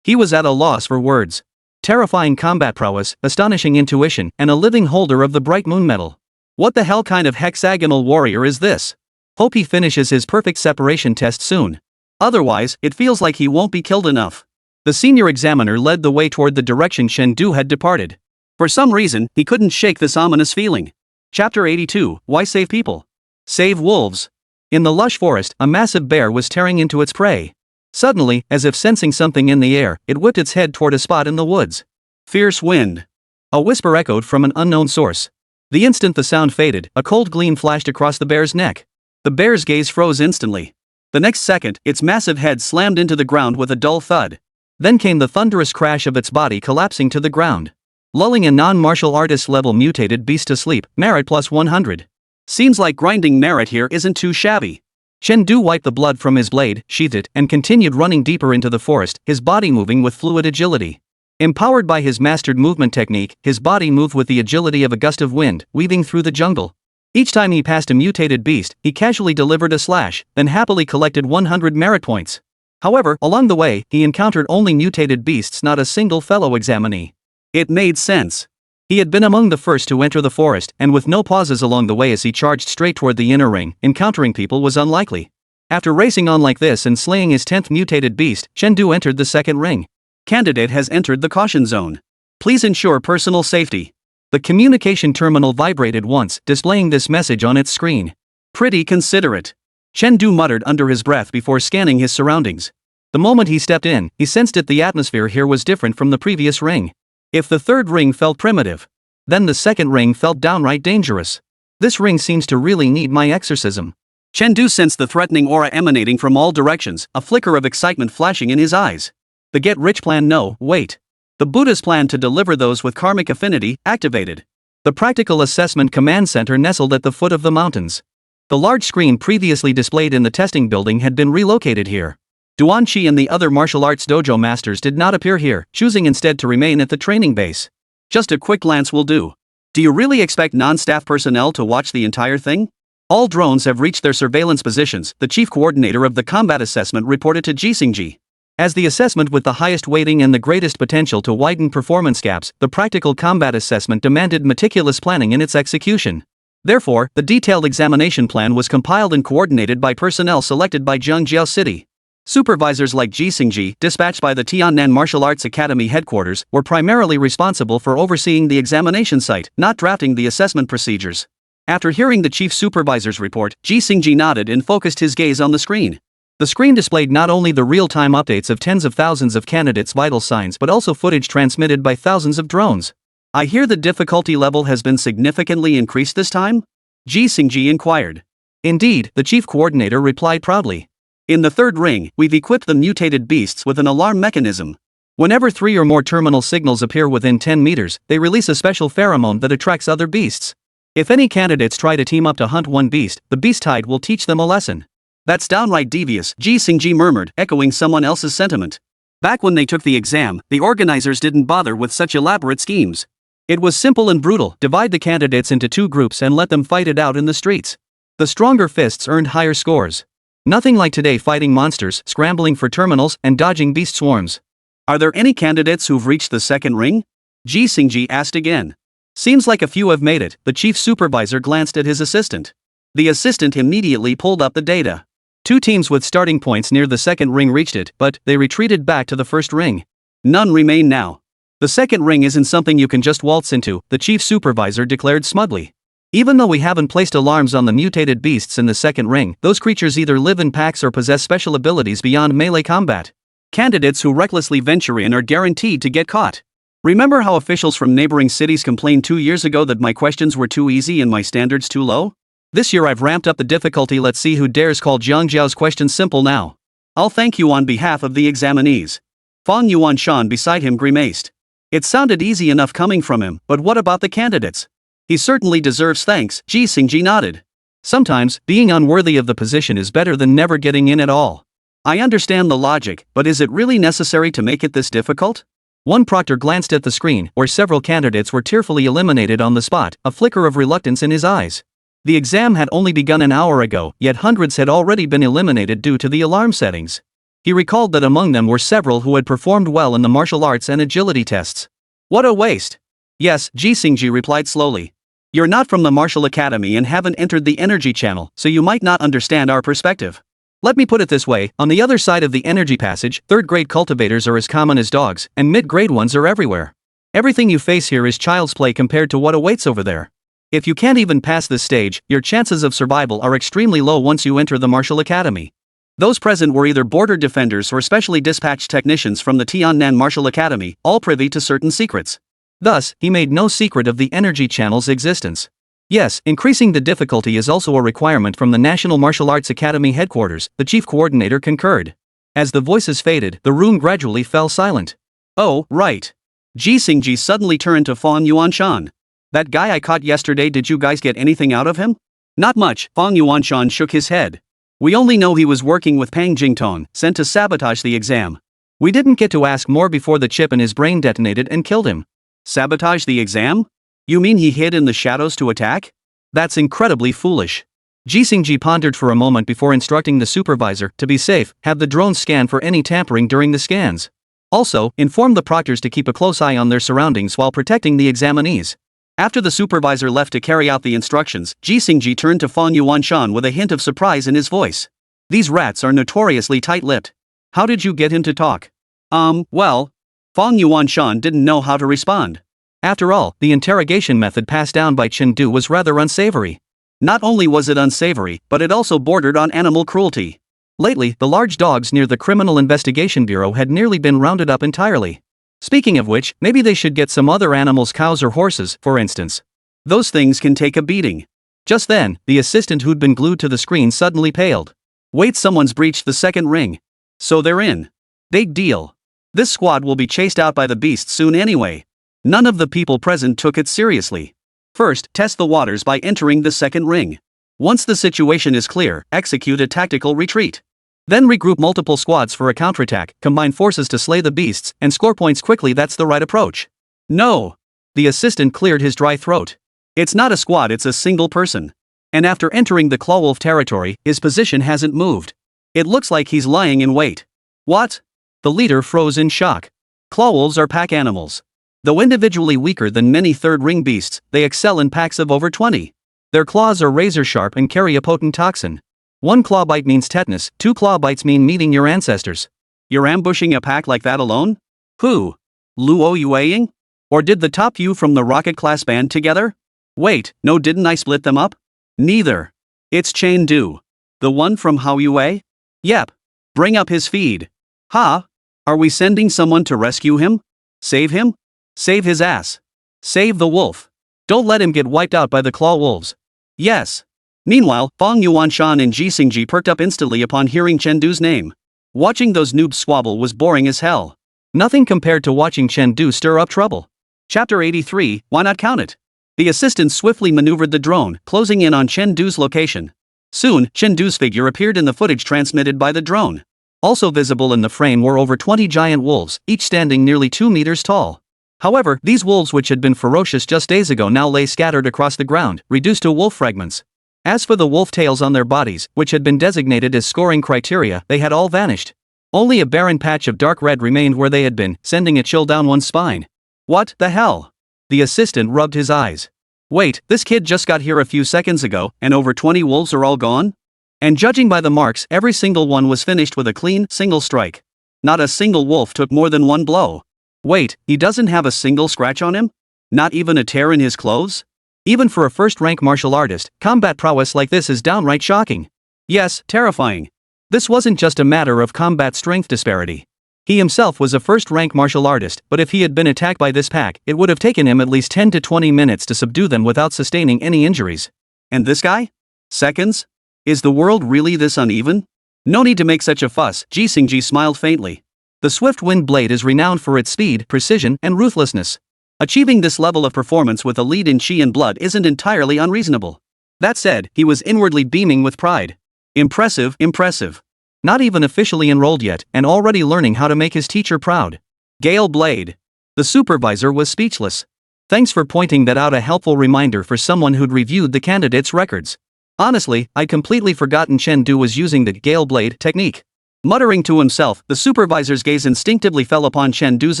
He was at a loss for words. Terrifying combat prowess, astonishing intuition, and a living holder of the Bright Moon Medal. What the hell kind of hexagonal warrior is this? Hope he finishes his perfect separation test soon. Otherwise, it feels like he won't be killed enough. The senior examiner led the way toward the direction Chen had departed. For some reason, he couldn't shake this ominous feeling. Chapter 82, Why Save People? Save Wolves. In the lush forest, a massive bear was tearing into its prey. Suddenly, as if sensing something in the air, it whipped its head toward a spot in the woods. Fierce wind. A whisper echoed from an unknown source. The instant the sound faded, a cold gleam flashed across the bear's neck. The bear's gaze froze instantly. The next second, its massive head slammed into the ground with a dull thud. Then came the thunderous crash of its body collapsing to the ground. Lulling a non-martial artist level mutated beast to sleep, merit plus 100. Seems like grinding merit here isn't too shabby. Chen wiped the blood from his blade, sheathed it, and continued running deeper into the forest, his body moving with fluid agility. Empowered by his mastered movement technique, his body moved with the agility of a gust of wind, weaving through the jungle. Each time he passed a mutated beast, he casually delivered a slash, then happily collected 100 merit points. However, along the way, he encountered only mutated beasts, not a single fellow examinee. It made sense. He had been among the first to enter the forest, and with no pauses along the way as he charged straight toward the inner ring, encountering people was unlikely. After racing on like this and slaying his 10th mutated beast, Chen entered the second ring. Candidate has entered the caution zone. Please ensure personal safety. The communication terminal vibrated once, displaying this message on its screen. Pretty considerate. Chen muttered under his breath before scanning his surroundings. The moment he stepped in, he sensed the atmosphere here was different from the previous ring. If the third ring felt primitive, then the second ring felt downright dangerous. This ring seems to really need my exorcism. Chen sensed the threatening aura emanating from all directions, a flicker of excitement flashing in his eyes. The get-rich plan wait. The Buddha's plan to deliver those with karmic affinity, activated. The Practical Assessment Command Center nestled at the foot of the mountains. The large screen previously displayed in the testing building had been relocated here. Duan Qi and the other martial arts dojo masters did not appear here, choosing instead to remain at the training base. Just a quick glance will do. Do you really expect non-staff personnel to watch the entire thing? All drones have reached their surveillance positions, the chief coordinator of the combat assessment reported to Jixingji. As the assessment with the highest weighting and the greatest potential to widen performance gaps, the practical combat assessment demanded meticulous planning in its execution. Therefore, the detailed examination plan was compiled and coordinated by personnel selected by Zhengjiao City. Supervisors like Jixingji, dispatched by the Tiannan Martial Arts Academy headquarters, were primarily responsible for overseeing the examination site, not drafting the assessment procedures. After hearing the chief supervisor's report, Jixingji nodded and focused his gaze on the screen. The screen displayed not only the real-time updates of tens of thousands of candidates' vital signs but also footage transmitted by thousands of drones. I hear the difficulty level has been significantly increased this time? Jixingji inquired. Indeed, the chief coordinator replied proudly. In the third ring, we've equipped the mutated beasts with an alarm mechanism. Whenever 3 or more terminal signals appear within 10 meters, they release a special pheromone that attracts other beasts. If any candidates try to team up to hunt one beast, the beast tide will teach them a lesson. That's downright devious, Jixingji murmured, echoing someone else's sentiment. Back when they took the exam, the organizers didn't bother with such elaborate schemes. It was simple and brutal: divide the candidates into 2 groups and let them fight it out in the streets. The stronger fists earned higher scores. Nothing like today fighting monsters, scrambling for terminals, and dodging beast swarms. Are there any candidates who've reached the second ring? Jixingji asked again. Seems like a few have made it. The chief supervisor glanced at his assistant. The assistant immediately pulled up the data. 2 teams with starting points near the second ring reached it, but they retreated back to the first ring. None remain now. The second ring isn't something you can just waltz into, the chief supervisor declared smugly. Even though we haven't placed alarms on the mutated beasts in the second ring, those creatures either live in packs or possess special abilities beyond melee combat. Candidates who recklessly venture in are guaranteed to get caught. Remember how officials from neighboring cities complained 2 years ago that my questions were too easy and my standards too low? This year I've ramped up the difficulty. Let's see who dares call Zhangjiao's questions simple now. I'll thank you on behalf of the examinees. Fang Yuanshan beside him grimaced. It sounded easy enough coming from him, but what about the candidates? He certainly deserves thanks, Jixingji nodded. Sometimes, being unworthy of the position is better than never getting in at all. I understand the logic, but is it really necessary to make it this difficult? One proctor glanced at the screen, where several candidates were tearfully eliminated on the spot, a flicker of reluctance in his eyes. The exam had only begun an hour ago, yet hundreds had already been eliminated due to the alarm settings. He recalled that among them were several who had performed well in the martial arts and agility tests. What a waste! Yes, Jixingji replied slowly. You're not from the Martial Academy and haven't entered the energy channel, so you might not understand our perspective. Let me put it this way, on the other side of the energy passage, third-grade cultivators are as common as dogs, and mid-grade ones are everywhere. Everything you face here is child's play compared to what awaits over there. If you can't even pass this stage, your chances of survival are extremely low once you enter the Martial Academy. Those present were either border defenders or specially dispatched technicians from the Tiannan Martial Academy, all privy to certain secrets. Thus, he made no secret of the energy channel's existence. Yes, increasing the difficulty is also a requirement from the National Martial Arts Academy headquarters, the chief coordinator concurred. As the voices faded, the room gradually fell silent. Oh, right. Ji Xingji suddenly turned to Fang Yuanshan. That guy I caught yesterday, did you guys get anything out of him? Not much, Fang Yuanshan shook his head. We only know he was working with Pang Jingtong, sent to sabotage the exam. We didn't get to ask more before the chip in his brain detonated and killed him. Sabotage the exam? You mean he hid in the shadows to attack? That's incredibly foolish. Ji Xingji pondered for a moment before instructing the supervisor, to be safe, have the drone scan for any tampering during the scans. Also, inform the proctors to keep a close eye on their surroundings while protecting the examinees. After the supervisor left to carry out the instructions, Ji Xingji turned to Fang Yuanshan with a hint of surprise in his voice. These rats are notoriously tight-lipped. How did you get him to talk? Well. Fang Yuanshan didn't know how to respond. After all, the interrogation method passed down by Chen was rather unsavory. Not only was it unsavory, but it also bordered on animal cruelty. Lately, the large dogs near the Criminal Investigation Bureau had nearly been rounded up entirely. Speaking of which, maybe they should get some other animals, cows or horses, for instance. Those things can take a beating. Just then, the assistant who'd been glued to the screen suddenly paled. Wait, someone's breached the second ring. So they're in. Big deal. This squad will be chased out by the beasts soon anyway. None of the people present took it seriously. First, test the waters by entering the second ring. Once the situation is clear, execute a tactical retreat. Then regroup multiple squads for a counterattack, combine forces to slay the beasts, and score points quickly. That's the right approach. No. The assistant cleared his dry throat. It's not a squad, it's a single person. And after entering the Clawwolf territory, his position hasn't moved. It looks like he's lying in wait. What? The leader froze in shock. Clawwolves are pack animals. Though individually weaker than many third-ring beasts, they excel in packs of over 20. Their claws are razor-sharp and carry a potent toxin. 1 claw bite means tetanus, 2 claw bites mean meeting your ancestors. You're ambushing a pack like that alone? Who? Luo Yueying? Or did the top few from the rocket class band together? Wait, no, didn't I split them up? Neither. It's Chen Du. The one from Hao Yue? Yep. Bring up his feed. Ha? Are we sending someone to rescue him? Save him? Save his ass. Save the wolf. Don't let him get wiped out by the claw wolves. Yes. Meanwhile, Fang Yuanshan and Ji Xingji perked up instantly upon hearing Chen Du's name. Watching those noobs squabble was boring as hell. Nothing compared to watching Chen Du stir up trouble. Chapter 83, Why Not Count It? The assistant swiftly maneuvered the drone, closing in on Chen Du's location. Soon, Chen Du's figure appeared in the footage transmitted by the drone. Also visible in the frame were over 20 giant wolves, each standing nearly 2 meters tall. However, these wolves, which had been ferocious just days ago, now lay scattered across the ground, reduced to wolf fragments. As for the wolf tails on their bodies, which had been designated as scoring criteria, they had all vanished. Only a barren patch of dark red remained where they had been, sending a chill down one's spine. What the hell? The assistant rubbed his eyes. Wait, this kid just got here a few seconds ago, and over 20 wolves are all gone? And judging by the marks, every single one was finished with a clean, single strike. Not a single wolf took more than 1 blow. Wait, he doesn't have a single scratch on him? Not even a tear in his clothes? Even for a first-rank martial artist, combat prowess like this is downright shocking. Yes, terrifying. This wasn't just a matter of combat strength disparity. He himself was a first-rank martial artist, but if he had been attacked by this pack, it would have taken him at least 10 to 20 minutes to subdue them without sustaining any injuries. And this guy? Seconds? Is the world really this uneven? No need to make such a fuss, Ji Xingji smiled faintly. The swift wind blade is renowned for its speed, precision, and ruthlessness. Achieving this level of performance with a lead in chi and blood isn't entirely unreasonable. That said, he was inwardly beaming with pride. Impressive, impressive. Not even officially enrolled yet, and already learning how to make his teacher proud. Gale Blade. The supervisor was speechless. Thanks for pointing that out, a helpful reminder for someone who'd reviewed the candidate's records. Honestly, I'd completely forgotten Chen Du was using the Gale Blade technique. Muttering to himself, the supervisor's gaze instinctively fell upon Chen Du's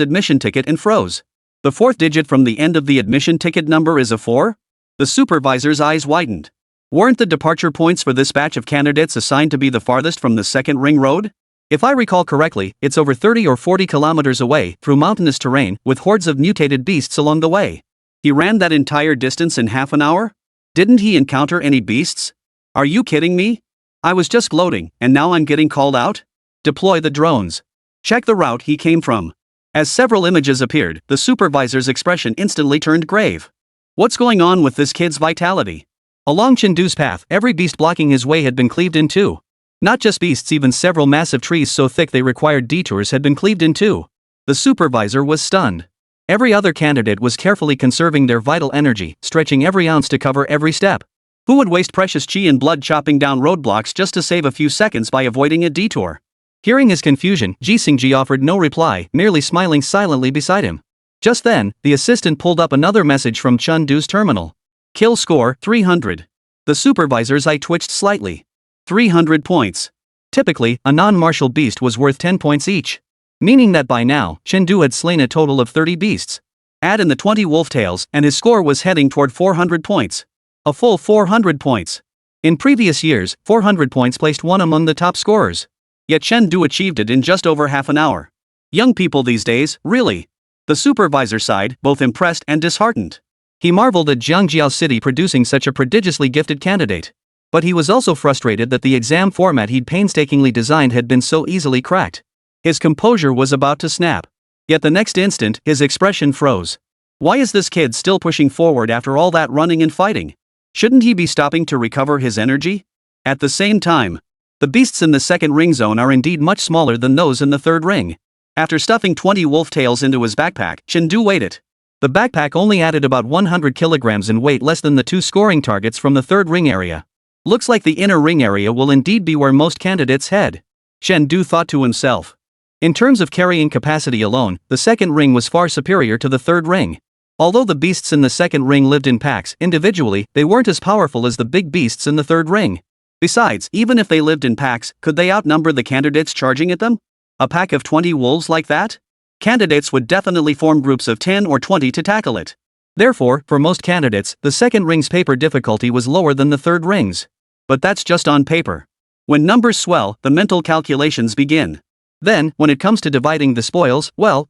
admission ticket and froze. The 4th digit from the end of the admission ticket number is a 4? The supervisor's eyes widened. Weren't the departure points for this batch of candidates assigned to be the farthest from the second ring road? If I recall correctly, it's over 30 or 40 kilometers away, through mountainous terrain, with hordes of mutated beasts along the way. He ran that entire distance in half an hour? Didn't he encounter any beasts? Are you kidding me? I was just gloating, and now I'm getting called out? Deploy the drones. Check the route he came from. As several images appeared, the supervisor's expression instantly turned grave. What's going on with this kid's vitality? Along Chendu's path, every beast blocking his way had been cleaved in two. Not just beasts, even several massive trees so thick they required detours had been cleaved in two. The supervisor was stunned. Every other candidate was carefully conserving their vital energy, stretching every ounce to cover every step. Who would waste precious chi and blood chopping down roadblocks just to save a few seconds by avoiding a detour? Hearing his confusion, Jisingji offered no reply, merely smiling silently beside him. Just then, the assistant pulled up another message from Chengdu's terminal. Kill score, 300. The supervisor's eye twitched slightly. 300 points. Typically, a non-martial beast was worth 10 points each. Meaning that by now, Chengdu had slain a total of 30 beasts. Add in the 20 wolf tails, and his score was heading toward 400 points. A full 400 points. In previous years, 400 points placed one among the top scorers. Yet Chengdu achieved it in just over half an hour. Young people these days, really? The supervisor sighed, both impressed and disheartened. He marveled at Jiangjiao City producing such a prodigiously gifted candidate. But he was also frustrated that the exam format he'd painstakingly designed had been so easily cracked. His composure was about to snap. Yet the next instant, his expression froze. Why is this kid still pushing forward after all that running and fighting? Shouldn't he be stopping to recover his energy? At the same time, the beasts in the second ring zone are indeed much smaller than those in the third ring. After stuffing 20 wolf tails into his backpack, Chengdu weighed it. The backpack only added about 100 kilograms in weight, less than the two scoring targets from the third ring area. Looks like the inner ring area will indeed be where most candidates head. Chengdu thought to himself. In terms of carrying capacity alone, the second ring was far superior to the third ring. Although the beasts in the second ring lived in packs, individually, they weren't as powerful as the big beasts in the third ring. Besides, even if they lived in packs, could they outnumber the candidates charging at them? A pack of 20 wolves like that? Candidates would definitely form groups of 10 or 20 to tackle it. Therefore, for most candidates, the second ring's paper difficulty was lower than the third ring's. But that's just on paper. When numbers swell, the mental calculations begin. Then, when it comes to dividing the spoils, well,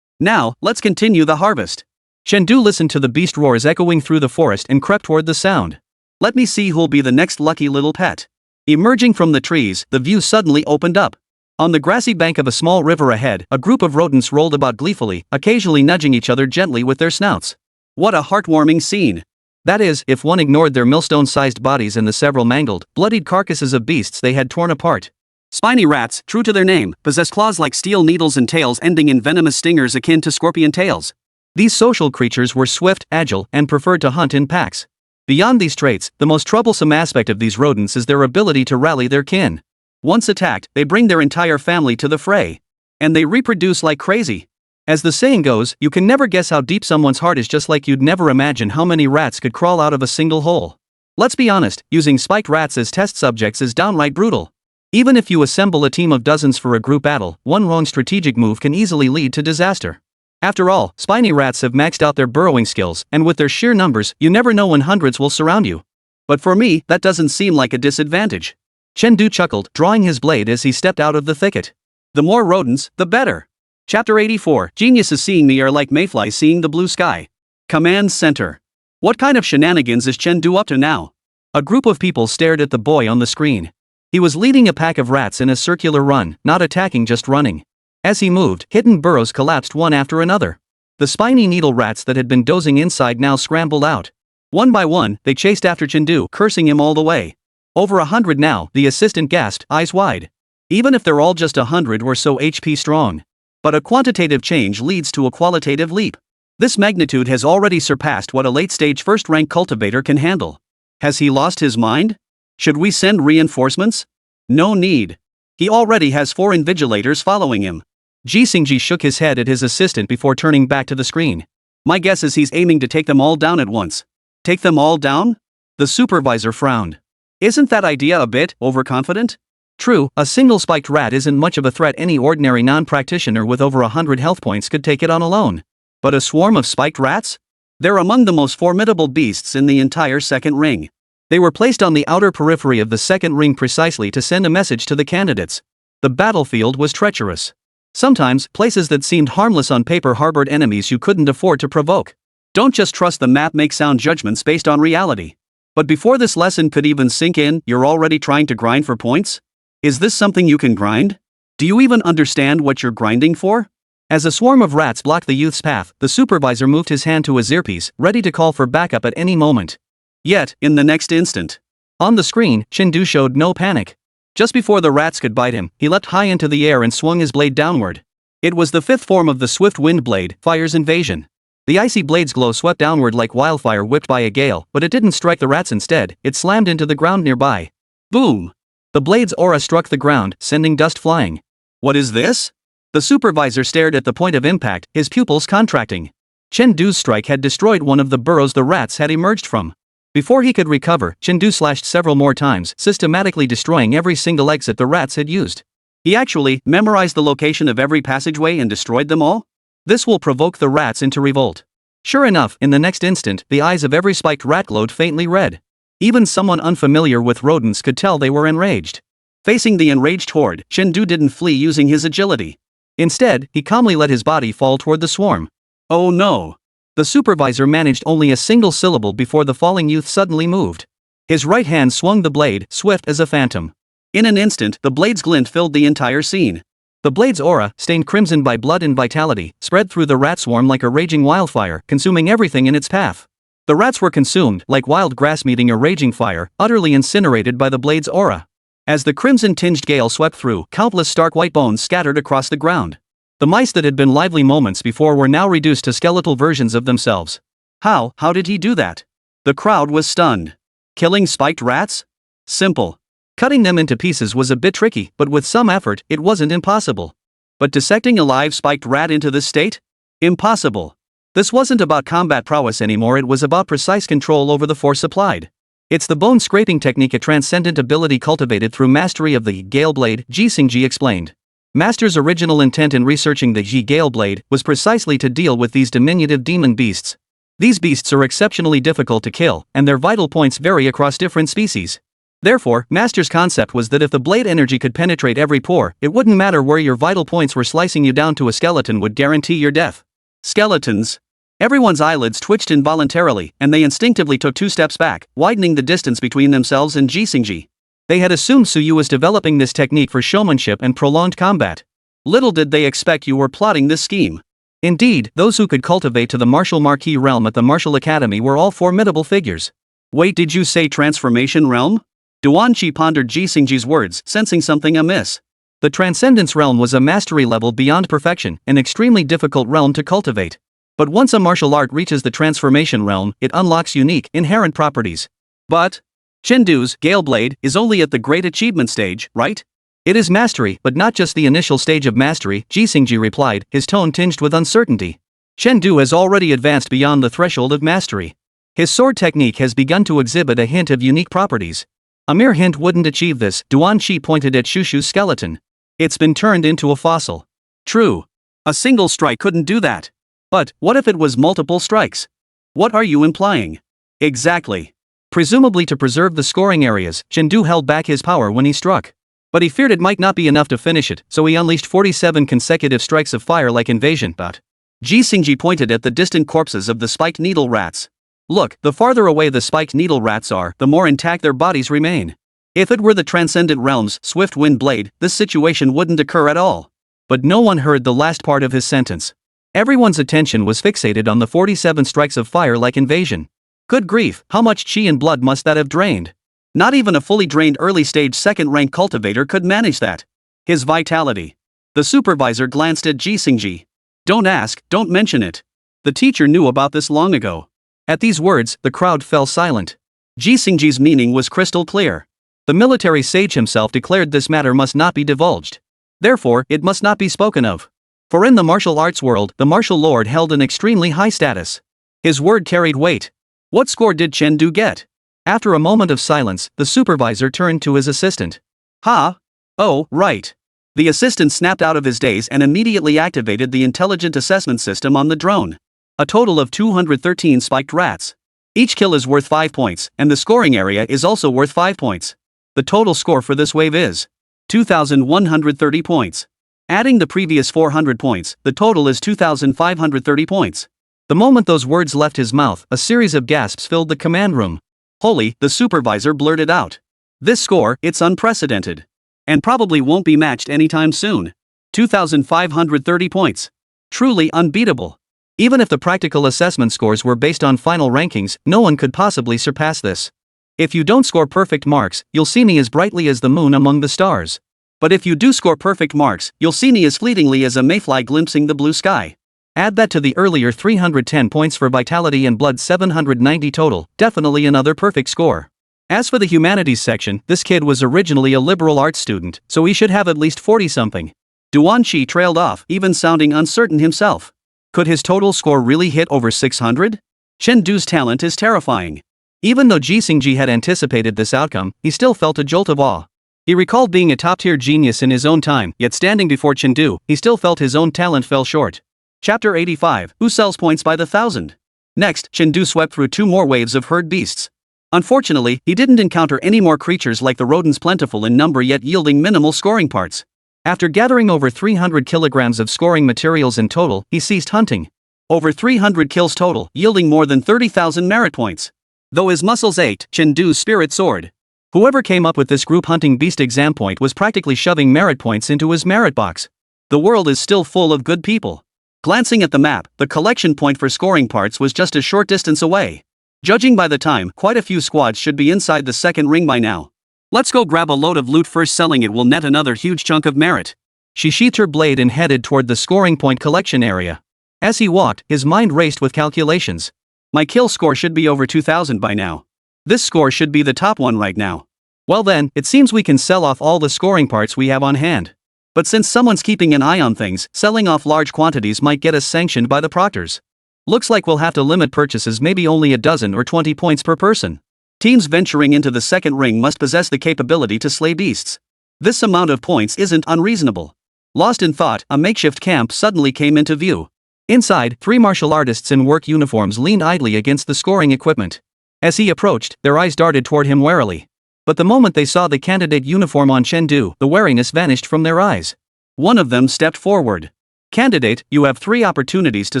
Now, let's continue the harvest. Chengdu listened to the beast roars echoing through the forest and crept toward the sound. Let me see who'll be the next lucky little pet. Emerging from the trees, the view suddenly opened up. On the grassy bank of a small river ahead, a group of rodents rolled about gleefully, occasionally nudging each other gently with their snouts. What a heartwarming scene. That is, if one ignored their millstone-sized bodies and the several mangled, bloodied carcasses of beasts they had torn apart. Spiny rats, true to their name, possess claws like steel needles and tails ending in venomous stingers akin to scorpion tails. These social creatures were swift, agile, and preferred to hunt in packs. Beyond these traits, the most troublesome aspect of these rodents is their ability to rally their kin. Once attacked, they bring their entire family to the fray. And they reproduce like crazy. As the saying goes, you can never guess how deep someone's heart is, just like you'd never imagine how many rats could crawl out of a single hole. Let's be honest, using spiked rats as test subjects is downright brutal. Even if you assemble a team of dozens for a group battle, one wrong strategic move can easily lead to disaster. After all, spiny rats have maxed out their burrowing skills, and with their sheer numbers, you never know when hundreds will surround you. But for me, that doesn't seem like a disadvantage. Chengdu chuckled, drawing his blade as he stepped out of the thicket. The more rodents, the better. Chapter 84, Geniuses seeing me are like mayflies seeing the blue sky. Command Center. What kind of shenanigans is Chengdu up to now? A group of people stared at the boy on the screen. He was leading a pack of rats in a circular run, not attacking, just running. As he moved, hidden burrows collapsed one after another. The spiny needle rats that had been dozing inside now scrambled out. One by one, they chased after Chengdu, cursing him all the way. Over 100 now, the assistant gasped, eyes wide. Even if they're all just 100 or so HP strong. But a quantitative change leads to a qualitative leap. This magnitude has already surpassed what a late-stage first-rank cultivator can handle. Has he lost his mind? Should we send reinforcements? No need. He already has 4 invigilators following him. Jisingji shook his head at his assistant before turning back to the screen. My guess is he's aiming to take them all down at once. Take them all down? The supervisor frowned. Isn't that idea a bit overconfident? True, a single spiked rat isn't much of a threat. Any ordinary non-practitioner with over 100 health points could take it on alone. But a swarm of spiked rats? They're among the most formidable beasts in the entire second ring. They were placed on the outer periphery of the second ring precisely to send a message to the candidates. The battlefield was treacherous. Sometimes, places that seemed harmless on paper harbored enemies you couldn't afford to provoke. Don't just trust the map, make sound judgments based on reality. But before this lesson could even sink in, you're already trying to grind for points? Is this something you can grind? Do you even understand what you're grinding for? As a swarm of rats blocked the youth's path, the supervisor moved his hand to his earpiece, ready to call for backup at any moment. Yet, in the next instant, on the screen, Chen showed no panic. Just before the rats could bite him, he leapt high into the air and swung his blade downward. It was the fifth form of the swift wind blade, Fire's Invasion. The icy blade's glow swept downward like wildfire whipped by a gale, but it didn't strike the rats instead, it slammed into the ground nearby. Boom! The blade's aura struck the ground, sending dust flying. What is this? The supervisor stared at the point of impact, his pupils contracting. Chen Du's strike had destroyed one of the burrows the rats had emerged from. Before he could recover, Chen Du slashed several more times, systematically destroying every single exit the rats had used. He actually memorized the location of every passageway and destroyed them all? This will provoke the rats into revolt. Sure enough, in the next instant, the eyes of every spiked rat glowed faintly red. Even someone unfamiliar with rodents could tell they were enraged. Facing the enraged horde, Chen Du didn't flee using his agility. Instead, he calmly let his body fall toward the swarm. Oh no! The supervisor managed only a single syllable before the falling youth suddenly moved. His right hand swung the blade, swift as a phantom. In an instant, the blade's glint filled the entire scene. The blade's aura, stained crimson by blood and vitality, spread through the rat swarm like a raging wildfire, consuming everything in its path. The rats were consumed, like wild grass meeting a raging fire, utterly incinerated by the blade's aura. As the crimson-tinged gale swept through, countless stark white bones scattered across the ground. The mice that had been lively moments before were now reduced to skeletal versions of themselves. How did he do that? The crowd was stunned. Killing spiked rats? Simple. Cutting them into pieces was a bit tricky, but with some effort, it wasn't impossible. But dissecting a live spiked rat into this state? Impossible. This wasn't about combat prowess anymore, it was about precise control over the force applied. It's the bone-scraping technique, a transcendent ability cultivated through mastery of the Gale Blade, Ji Xingji explained. Master's original intent in researching the Ji Gale Blade was precisely to deal with these diminutive demon beasts. These beasts are exceptionally difficult to kill, and their vital points vary across different species. Therefore, Master's concept was that if the blade energy could penetrate every pore, it wouldn't matter where your vital points were, slicing you down to a skeleton would guarantee your death. Skeletons. Everyone's eyelids twitched involuntarily, and they instinctively took 2 steps back, widening the distance between themselves and Ji Xingji. They had assumed Suyu was developing this technique for showmanship and prolonged combat. Little did they expect you were plotting this scheme. Indeed, those who could cultivate to the martial marquee realm at the Martial Academy were all formidable figures. Wait, did you say transformation realm? Duanqi pondered Ji Xingji's words, sensing something amiss. The Transcendence realm was a mastery level beyond perfection, an extremely difficult realm to cultivate. But once a martial art reaches the transformation realm, it unlocks unique, inherent properties. But Chen Du's Gale Blade is only at the great achievement stage, right? It is mastery, but not just the initial stage of mastery, Ji Xingji replied, his tone tinged with uncertainty. Chen Du has already advanced beyond the threshold of mastery. His sword technique has begun to exhibit a hint of unique properties. A mere hint wouldn't achieve this, Duanqi pointed at Shushu's skeleton. It's been turned into a fossil. True. A single strike couldn't do that. But what if it was multiple strikes? What are you implying? Exactly. Presumably to preserve the scoring areas, Chen Du held back his power when he struck. But he feared it might not be enough to finish it, so he unleashed 47 consecutive strikes of fire like invasion. But Ji Xingji pointed at the distant corpses of the spiked needle rats. Look, the farther away the spiked needle rats are, the more intact their bodies remain. If it were the Transcendent Realm's swift wind blade, this situation wouldn't occur at all. But no one heard the last part of his sentence. Everyone's attention was fixated on the 47 strikes of fire like invasion. Good grief, how much chi and blood must that have drained? Not even a fully drained early-stage second-rank cultivator could manage that. His vitality. The supervisor glanced at Ji Xingji. Don't ask, don't mention it. The teacher knew about this long ago. At these words, the crowd fell silent. Ji Xingji's meaning was crystal clear. The military sage himself declared this matter must not be divulged. Therefore, it must not be spoken of. For in the martial arts world, the martial lord held an extremely high status. His word carried weight. What score did Chen Du get? After a moment of silence, the supervisor turned to his assistant. Oh, right. The assistant snapped out of his daze and immediately activated the intelligent assessment system on the drone. A total of 213 spiked rats. Each kill is worth 5 points, and the scoring area is also worth 5 points. The total score for this wave is 2,130 points. Adding the previous 400 points, the total is 2,530 points. The moment those words left his mouth, a series of gasps filled the command room. Holy, the supervisor blurted out. This score, it's unprecedented. And probably won't be matched anytime soon. 2,530 points. Truly unbeatable. Even if the practical assessment scores were based on final rankings, no one could possibly surpass this. If you don't score perfect marks, you'll see me as brightly as the moon among the stars. But if you do score perfect marks, you'll see me as fleetingly as a mayfly glimpsing the blue sky. Add that to the earlier 310 points for vitality and blood, 790 total, definitely another perfect score. As for the humanities section, this kid was originally a liberal arts student, so he should have at least 40-something. Duanqi trailed off, even sounding uncertain himself. Could his total score really hit over 600? Chen Du's talent is terrifying. Even though Ji Xingji had anticipated this outcome, he still felt a jolt of awe. He recalled being a top-tier genius in his own time, yet standing before Chen Du, he still felt his own talent fell short. Chapter 85, Who Sells Points by the Thousand? Next, Chen Du swept through 2 more waves of herd beasts. Unfortunately, he didn't encounter any more creatures like the rodents, plentiful in number yet yielding minimal scoring parts. After gathering over 300 kilograms of scoring materials in total, he ceased hunting. Over 300 kills total, yielding more than 30,000 merit points. Though his muscles ached, Chen Du's spirit soared. Whoever came up with this group hunting beast exam point was practically shoving merit points into his merit box. The world is still full of good people. Glancing at the map, the collection point for scoring parts was just a short distance away. Judging by the time, quite a few squads should be inside the second ring by now. Let's go grab a load of loot first, selling it will net another huge chunk of merit. She sheathed her blade and headed toward the scoring point collection area. As he walked, his mind raced with calculations. My kill score should be over 2,000 by now. This score should be the top one right now. Well then, it seems we can sell off all the scoring parts we have on hand. But since someone's keeping an eye on things, selling off large quantities might get us sanctioned by the proctors. Looks like we'll have to limit purchases, maybe only a dozen or 20 points per person. Teams venturing into the second ring must possess the capability to slay beasts. This amount of points isn't unreasonable. Lost in thought, a makeshift camp suddenly came into view. Inside, 3 martial artists in work uniforms leaned idly against the scoring equipment. As he approached, their eyes darted toward him warily. But the moment they saw the candidate uniform on Chen Du, the wariness vanished from their eyes. One of them stepped forward. Candidate, you have 3 opportunities to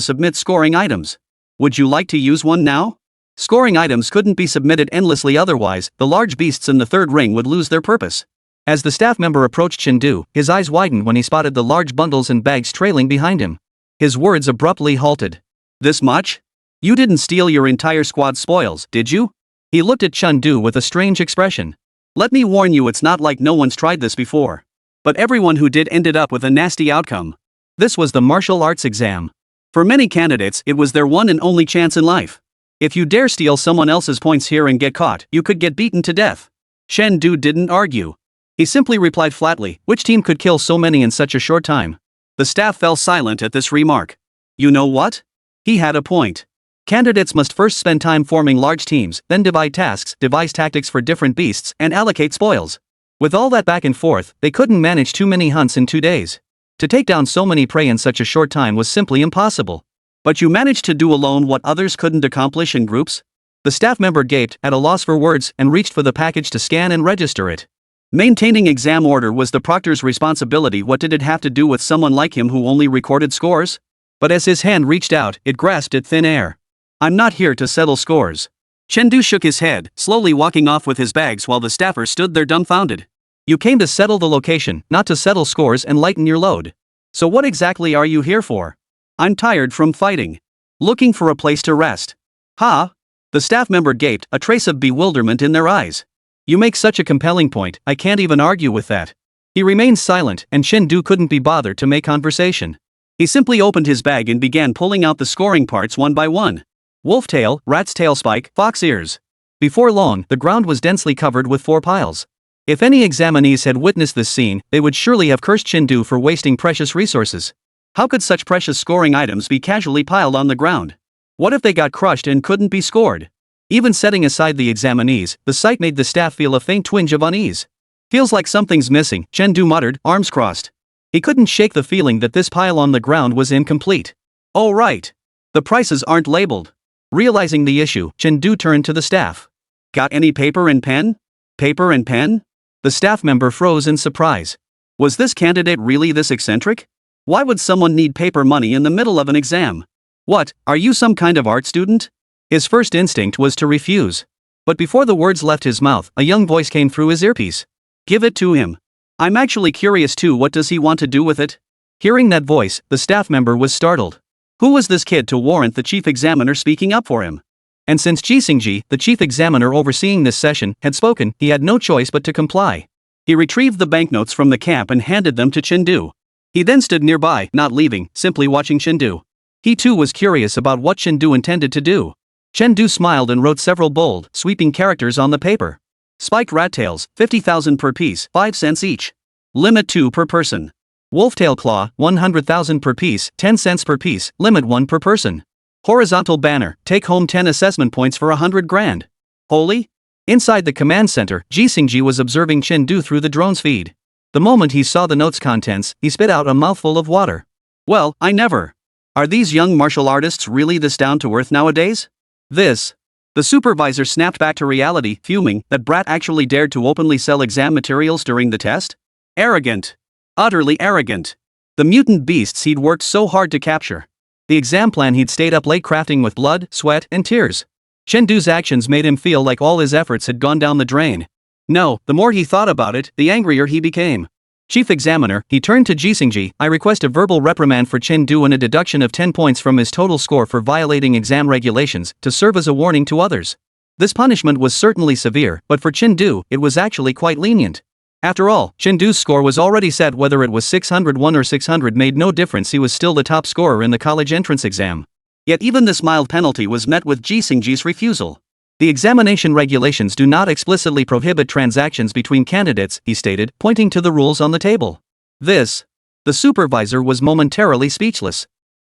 submit scoring items. Would you like to use one now? Scoring items couldn't be submitted endlessly, otherwise, the large beasts in the third ring would lose their purpose. As the staff member approached Chen Du, his eyes widened when he spotted the large bundles and bags trailing behind him. His words abruptly halted. This much? You didn't steal your entire squad's spoils, did you? He looked at Chen Du with a strange expression. Let me warn you, it's not like no one's tried this before. But everyone who did ended up with a nasty outcome. This was the martial arts exam. For many candidates, it was their one and only chance in life. If you dare steal someone else's points here and get caught, you could get beaten to death. Chen Du didn't argue. He simply replied flatly, which team could kill so many in such a short time? The staff fell silent at this remark. You know what? He had a point. Candidates must first spend time forming large teams, then divide tasks, devise tactics for different beasts, and allocate spoils. With all that back and forth, they couldn't manage too many hunts in 2 days. To take down so many prey in such a short time was simply impossible. But you managed to do alone what others couldn't accomplish in groups? The staff member gaped, at a loss for words, and reached for the package to scan and register it. Maintaining exam order was the proctor's responsibility. What did it have to do with someone like him who only recorded scores? But as his hand reached out, it grasped at thin air. I'm not here to settle scores. Chen Du shook his head, slowly walking off with his bags while the staffer stood there dumbfounded. You came to settle the location, not to settle scores and lighten your load. So what exactly are you here for? I'm tired from fighting. Looking for a place to rest. Ha! The staff member gaped, a trace of bewilderment in their eyes. You make such a compelling point, I can't even argue with that. He remained silent, and Chen Du couldn't be bothered to make conversation. He simply opened his bag and began pulling out the scoring parts one by one. Wolf tail, rat's tail spike, fox ears. Before long, the ground was densely covered with 4 piles. If any examinees had witnessed this scene, they would surely have cursed Chen Du for wasting precious resources. How could such precious scoring items be casually piled on the ground? What if they got crushed and couldn't be scored? Even setting aside the examinees, the sight made the staff feel a faint twinge of unease. Feels like something's missing, Chen Du muttered, arms crossed. He couldn't shake the feeling that this pile on the ground was incomplete. Oh right. The prices aren't labeled. Realizing the issue, Chen Du turned to the staff. Got any paper and pen? Paper and pen? The staff member froze in surprise. Was this candidate really this eccentric? Why would someone need paper money in the middle of an exam? What, are you some kind of art student? His first instinct was to refuse. But before the words left his mouth, a young voice came through his earpiece. Give it to him. I'm actually curious too, what does he want to do with it? Hearing that voice, the staff member was startled. Who was this kid to warrant the chief examiner speaking up for him? And since Ji Xingji, the chief examiner overseeing this session, had spoken, he had no choice but to comply. He retrieved the banknotes from the camp and handed them to Chen Du. He then stood nearby, not leaving, simply watching Chen Du. He too was curious about what Chen Du intended to do. Chen Du smiled and wrote several bold, sweeping characters on the paper. Spiked rat tails, 50,000 per piece, 5 cents each. Limit 2 per person. Wolftail claw, 100,000 per piece, 10 cents per piece, limit 1 per person. Horizontal banner, take home 10 assessment points for 100 grand. Holy? Inside the command center, Ji Xingji was observing Chen Du through the drone's feed. The moment he saw the note's contents, he spit out a mouthful of water. Well, I never. Are these young martial artists really this down to earth nowadays? This. The supervisor snapped back to reality, fuming that brat actually dared to openly sell exam materials during the test? Arrogant. Utterly arrogant. The mutant beasts he'd worked so hard to capture. The exam plan he'd stayed up late crafting with blood, sweat, and tears. Chen Du's actions made him feel like all his efforts had gone down the drain. No, the more he thought about it, the angrier he became. Chief Examiner, he turned to Ji Xingji, I request a verbal reprimand for Chen Du and a deduction of 10 points from his total score for violating exam regulations, to serve as a warning to others. This punishment was certainly severe, but for Chen Du, it was actually quite lenient. After all, Chen Du's score was already set. Whether it was 601 or 600 made no difference, he was still the top scorer in the college entrance exam. Yet even this mild penalty was met with Ji Xingji's refusal. The examination regulations do not explicitly prohibit transactions between candidates, he stated, pointing to the rules on the table. The supervisor was momentarily speechless.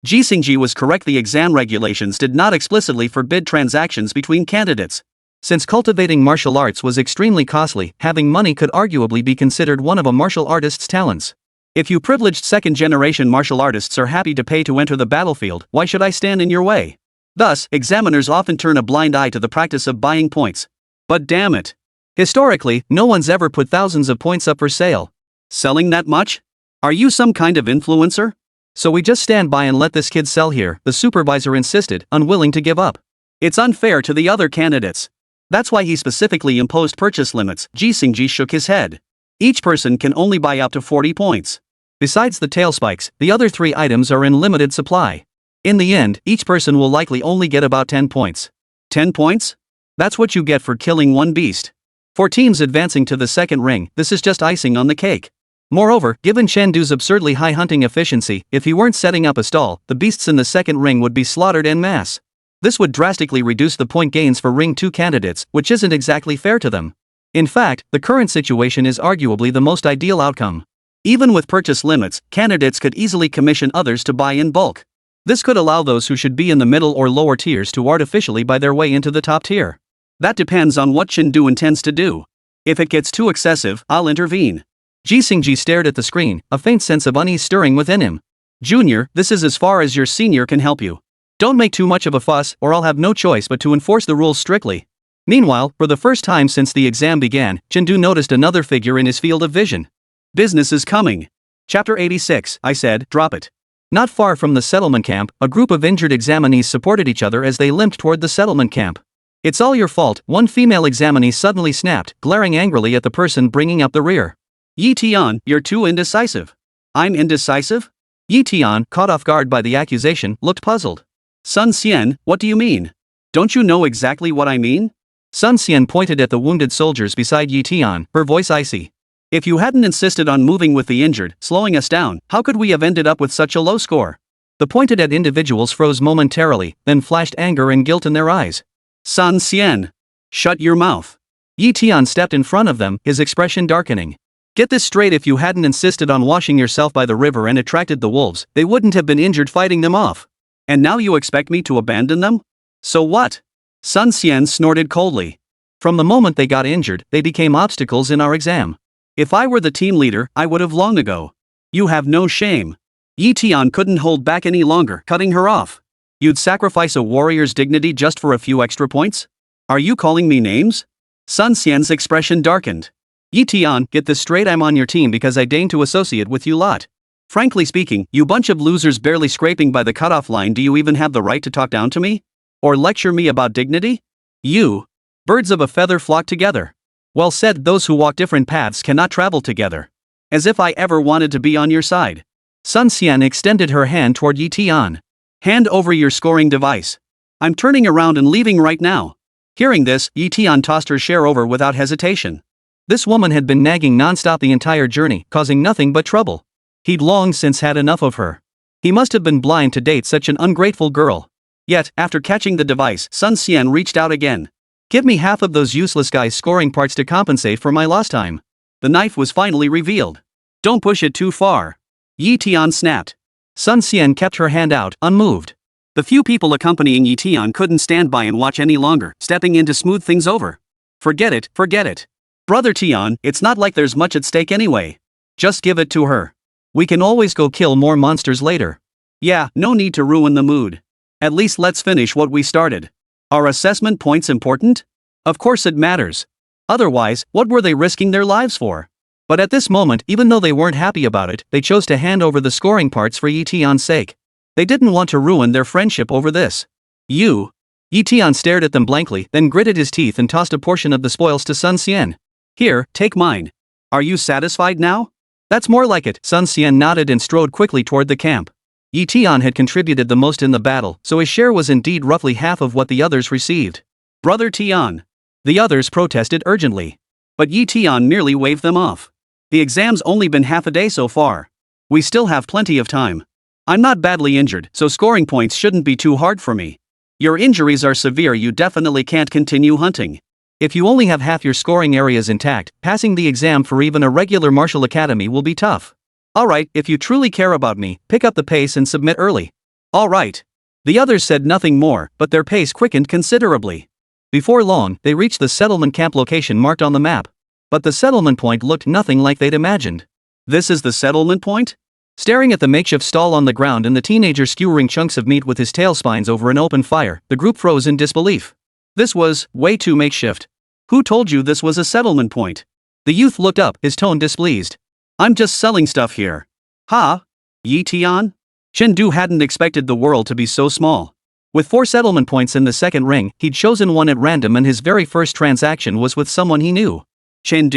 Ji Xingji was correct, the exam regulations did not explicitly forbid transactions between candidates. Since cultivating martial arts was extremely costly, having money could arguably be considered one of a martial artist's talents. If you privileged second-generation martial artists are happy to pay to enter the battlefield, why should I stand in your way? Thus, examiners often turn a blind eye to the practice of buying points. But damn it! Historically, no one's ever put thousands of points up for sale. Selling that much? Are you some kind of influencer? So we just stand by and let this kid sell here, the supervisor insisted, unwilling to give up. It's unfair to the other candidates. That's why he specifically imposed purchase limits. Ji Xingji shook his head. Each person can only buy up to 40 points. Besides the tail spikes, the other 3 items are in limited supply. In the end, each person will likely only get about 10 points. 10 points? That's what you get for killing one beast. For teams advancing to the second ring, this is just icing on the cake. Moreover, given Chen Du's absurdly high hunting efficiency, if he weren't setting up a stall, the beasts in the second ring would be slaughtered en masse. This would drastically reduce the point gains for Ring 2 candidates, which isn't exactly fair to them. In fact, the current situation is arguably the most ideal outcome. Even with purchase limits, candidates could easily commission others to buy in bulk. This could allow those who should be in the middle or lower tiers to artificially buy their way into the top tier. That depends on what Chen Du intends to do. If it gets too excessive, I'll intervene. Ji Xingji stared at the screen, a faint sense of unease stirring within him. Junior, this is as far as your senior can help you. Don't make too much of a fuss, or I'll have no choice but to enforce the rules strictly. Meanwhile, for the first time since the exam began, Chen Du noticed another figure in his field of vision. Business is coming. Chapter 86, I said, drop it. Not far from the settlement camp, a group of injured examinees supported each other as they limped toward the settlement camp. It's all your fault, one female examinee suddenly snapped, glaring angrily at the person bringing up the rear. Yi Tian, you're too indecisive. I'm indecisive? Yi Tian, caught off guard by the accusation, looked puzzled. Sun Xian, what do you mean? Don't you know exactly what I mean? Sun Xian pointed at the wounded soldiers beside Yi Tian, her voice icy. If you hadn't insisted on moving with the injured, slowing us down, how could we have ended up with such a low score? The pointed at individuals froze momentarily, then flashed anger and guilt in their eyes. Sun Xian. Shut your mouth. Yi Tian stepped in front of them, his expression darkening. Get this straight, if you hadn't insisted on washing yourself by the river and attracted the wolves, they wouldn't have been injured fighting them off. And now you expect me to abandon them? So what? Sun Xian snorted coldly. From the moment they got injured, they became obstacles in our exam. If I were the team leader, I would have long ago. You have no shame. Yi Tian couldn't hold back any longer, cutting her off. You'd sacrifice a warrior's dignity just for a few extra points? Are you calling me names? Sun Xian's expression darkened. Yi Tian, get this straight, I'm on your team because I deign to associate with you lot. Frankly speaking, you bunch of losers barely scraping by the cutoff line, do you even have the right to talk down to me? Or lecture me about dignity? You. Birds of a feather flock together. Well said, those who walk different paths cannot travel together. As if I ever wanted to be on your side. Sun Xian extended her hand toward Yi Tian. Hand over your scoring device. I'm turning around and leaving right now. Hearing this, Yi Tian tossed her share over without hesitation. This woman had been nagging non-stop the entire journey, causing nothing but trouble. He'd long since had enough of her. He must have been blind to date such an ungrateful girl. Yet, after catching the device, Sun Xian reached out again. Give me half of those useless guys' scoring parts to compensate for my lost time. The knife was finally revealed. Don't push it too far. Yi Tian snapped. Sun Xian kept her hand out, unmoved. The few people accompanying Yi Tian couldn't stand by and watch any longer, stepping in to smooth things over. Forget it, forget it. Brother Tian, it's not like there's much at stake anyway. Just give it to her. We can always go kill more monsters later. Yeah, no need to ruin the mood. At least let's finish what we started. Are assessment points important? Of course it matters. Otherwise, what were they risking their lives for? But at this moment, even though they weren't happy about it, they chose to hand over the scoring parts for Yi Tian's sake. They didn't want to ruin their friendship over this. You? Yi Tian stared at them blankly, then gritted his teeth and tossed a portion of the spoils to Sun Xian. Here, take mine. Are you satisfied now? That's more like it. Sun Xian nodded and strode quickly toward the camp. Yi Tian had contributed the most in the battle, so his share was indeed roughly half of what the others received. Brother Tian. The others protested urgently. But Yi Tian merely waved them off. The exam's only been half a day so far. We still have plenty of time. I'm not badly injured, so scoring points shouldn't be too hard for me. Your injuries are severe, you definitely can't continue hunting. If you only have half your scoring areas intact, passing the exam for even a regular martial academy will be tough. Alright, if you truly care about me, pick up the pace and submit early. Alright. The others said nothing more, but their pace quickened considerably. Before long, they reached the settlement camp location marked on the map. But the settlement point looked nothing like they'd imagined. This is the settlement point? Staring at the makeshift stall on the ground and the teenager skewering chunks of meat with his tail spines over an open fire, the group froze in disbelief. This was way too makeshift. Who told you this was a settlement point? The youth looked up, his tone displeased. I'm just selling stuff here. Ha? Yi Tian? Chen hadn't expected the world to be so small. With 4 settlement points in the second ring, he'd chosen one at random and his very first transaction was with someone he knew. Chen?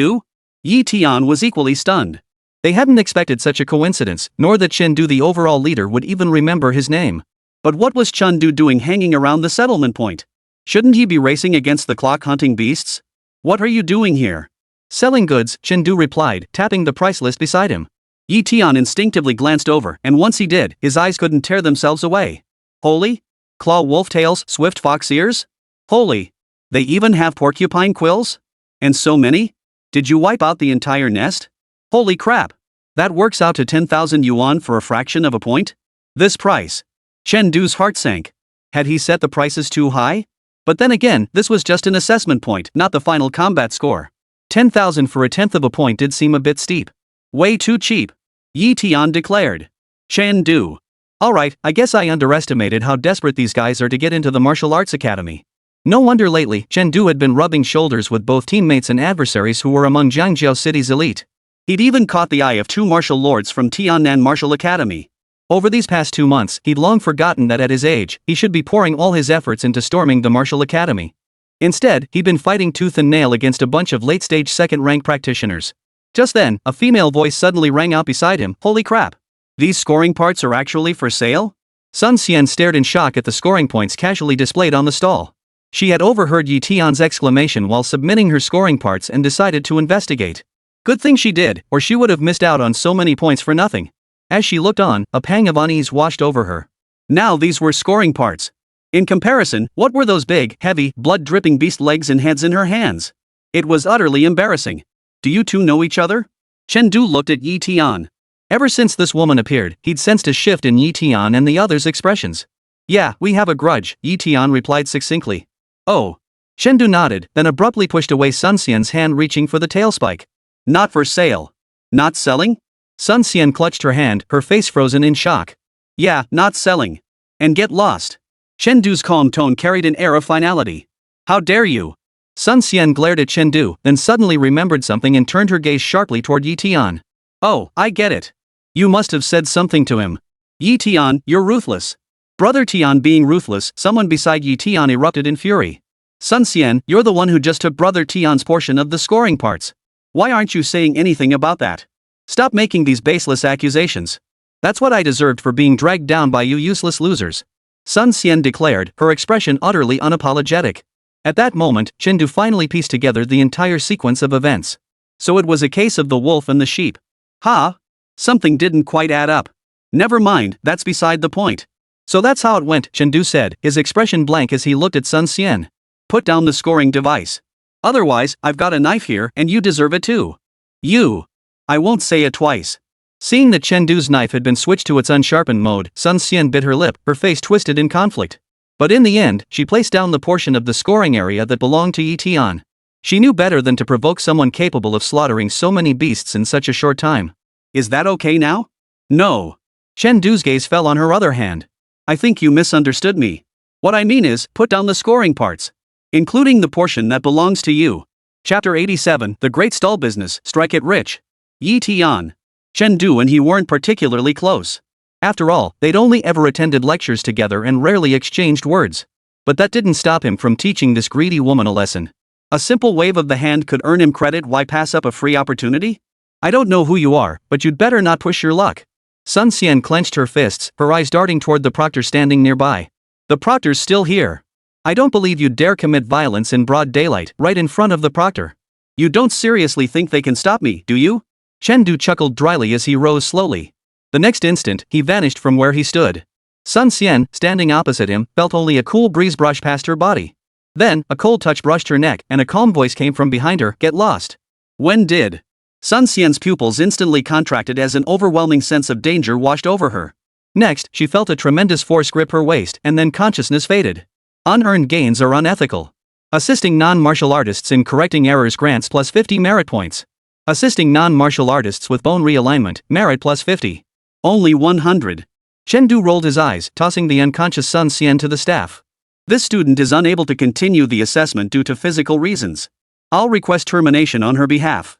Yi Tian was equally stunned. They hadn't expected such a coincidence, nor that Chen, the overall leader, would even remember his name. But what was Chen doing hanging around the settlement point? Shouldn't he be racing against the clock-hunting beasts? What are you doing here? Selling goods, Chen replied, tapping the price list beside him. Yi Tian instinctively glanced over, and once he did, his eyes couldn't tear themselves away. Holy? Claw wolf tails, swift fox ears? Holy! They even have porcupine quills? And so many? Did you wipe out the entire nest? Holy crap! That works out to 10,000 yuan for a fraction of a point? This price. Chen heart sank. Had he set the prices too high? But then again, this was just an assessment point, not the final combat score. 10,000 for a tenth of a point did seem a bit steep. Way too cheap. Yi Tian declared. Chen. Alright, I guess I underestimated how desperate these guys are to get into the martial arts academy. No wonder lately, Chen had been rubbing shoulders with both teammates and adversaries who were among Jiangjiao City's elite. He'd even caught the eye of 2 martial lords from Tiannan Martial Academy. Over these past 2 months, he'd long forgotten that at his age, he should be pouring all his efforts into storming the martial academy. Instead, he'd been fighting tooth and nail against a bunch of late-stage second-rank practitioners. Just then, a female voice suddenly rang out beside him. Holy crap! These scoring parts are actually for sale? Sun Xian stared in shock at the scoring points casually displayed on the stall. She had overheard Yi Tian's exclamation while submitting her scoring parts and decided to investigate. Good thing she did, or she would have missed out on so many points for nothing. As she looked on, a pang of unease washed over her. Now these were scoring parts. In comparison, what were those big, heavy, blood-dripping beast legs and heads in her hands? It was utterly embarrassing. Do you two know each other? Chen looked at Yi Tian. Ever since this woman appeared, he'd sensed a shift in Yi Tian and the others' expressions. Yeah, we have a grudge, Yi Tian replied succinctly. Oh. Chen nodded, then abruptly pushed away Sun Xian's hand reaching for the tail spike. Not for sale. Not selling? Sun Xian clutched her hand, her face frozen in shock. Yeah, not selling. And get lost. Chen calm tone carried an air of finality. How dare you? Sun Xian glared at Chen then suddenly remembered something and turned her gaze sharply toward Yi Tian. Oh, I get it. You must have said something to him. Yi Tian, you're ruthless. Brother Tian being ruthless, someone beside Yi Tian erupted in fury. Sun Xian, you're the one who just took Brother Tian's portion of the scoring parts. Why aren't you saying anything about that? Stop making these baseless accusations. That's what I deserved for being dragged down by you useless losers. Sun Xian declared, her expression utterly unapologetic. At that moment, Chengdu finally pieced together the entire sequence of events. So it was a case of the wolf and the sheep. Something didn't quite add up. Never mind, that's beside the point. So that's how it went, Chengdu said, his expression blank as he looked at Sun Xian. Put down the scoring device. Otherwise, I've got a knife here and you deserve it too. You. I won't say it twice. Seeing that Chengdu's knife had been switched to its unsharpened mode, Sun Xian bit her lip, her face twisted in conflict. But in the end, she placed down the portion of the scoring area that belonged to Yi Tian. She knew better than to provoke someone capable of slaughtering so many beasts in such a short time. Is that okay now? No. Chengdu's gaze fell on her other hand. I think you misunderstood me. What I mean is, put down the scoring parts. Including the portion that belongs to you. Chapter 87, The Great Stall Business, Strike It Rich. Yi Tian. Chengdu and he weren't particularly close. After all, they'd only ever attended lectures together and rarely exchanged words. But that didn't stop him from teaching this greedy woman a lesson. A simple wave of the hand could earn him credit. Why pass up a free opportunity? I don't know who you are, but you'd better not push your luck. Sun Xian clenched her fists, her eyes darting toward the proctor standing nearby. The proctor's still here. I don't believe you'd dare commit violence in broad daylight, right in front of the proctor. You don't seriously think they can stop me, do you? Chengdu chuckled dryly as he rose slowly. The next instant, he vanished from where he stood. Sun Xian, standing opposite him, felt only a cool breeze brush past her body. Then, a cold touch brushed her neck and a calm voice came from behind her, get lost. When did? Sun Xian's pupils instantly contracted as an overwhelming sense of danger washed over her. Next, she felt a tremendous force grip her waist and then consciousness faded. Unearned gains are unethical. Assisting non-martial artists in correcting errors grants plus 50 merit points. Assisting non-martial artists with bone realignment, merit plus 50. Only 100. Chengdu rolled his eyes, tossing the unconscious Sun Xian to the staff. This student is unable to continue the assessment due to physical reasons. I'll request termination on her behalf.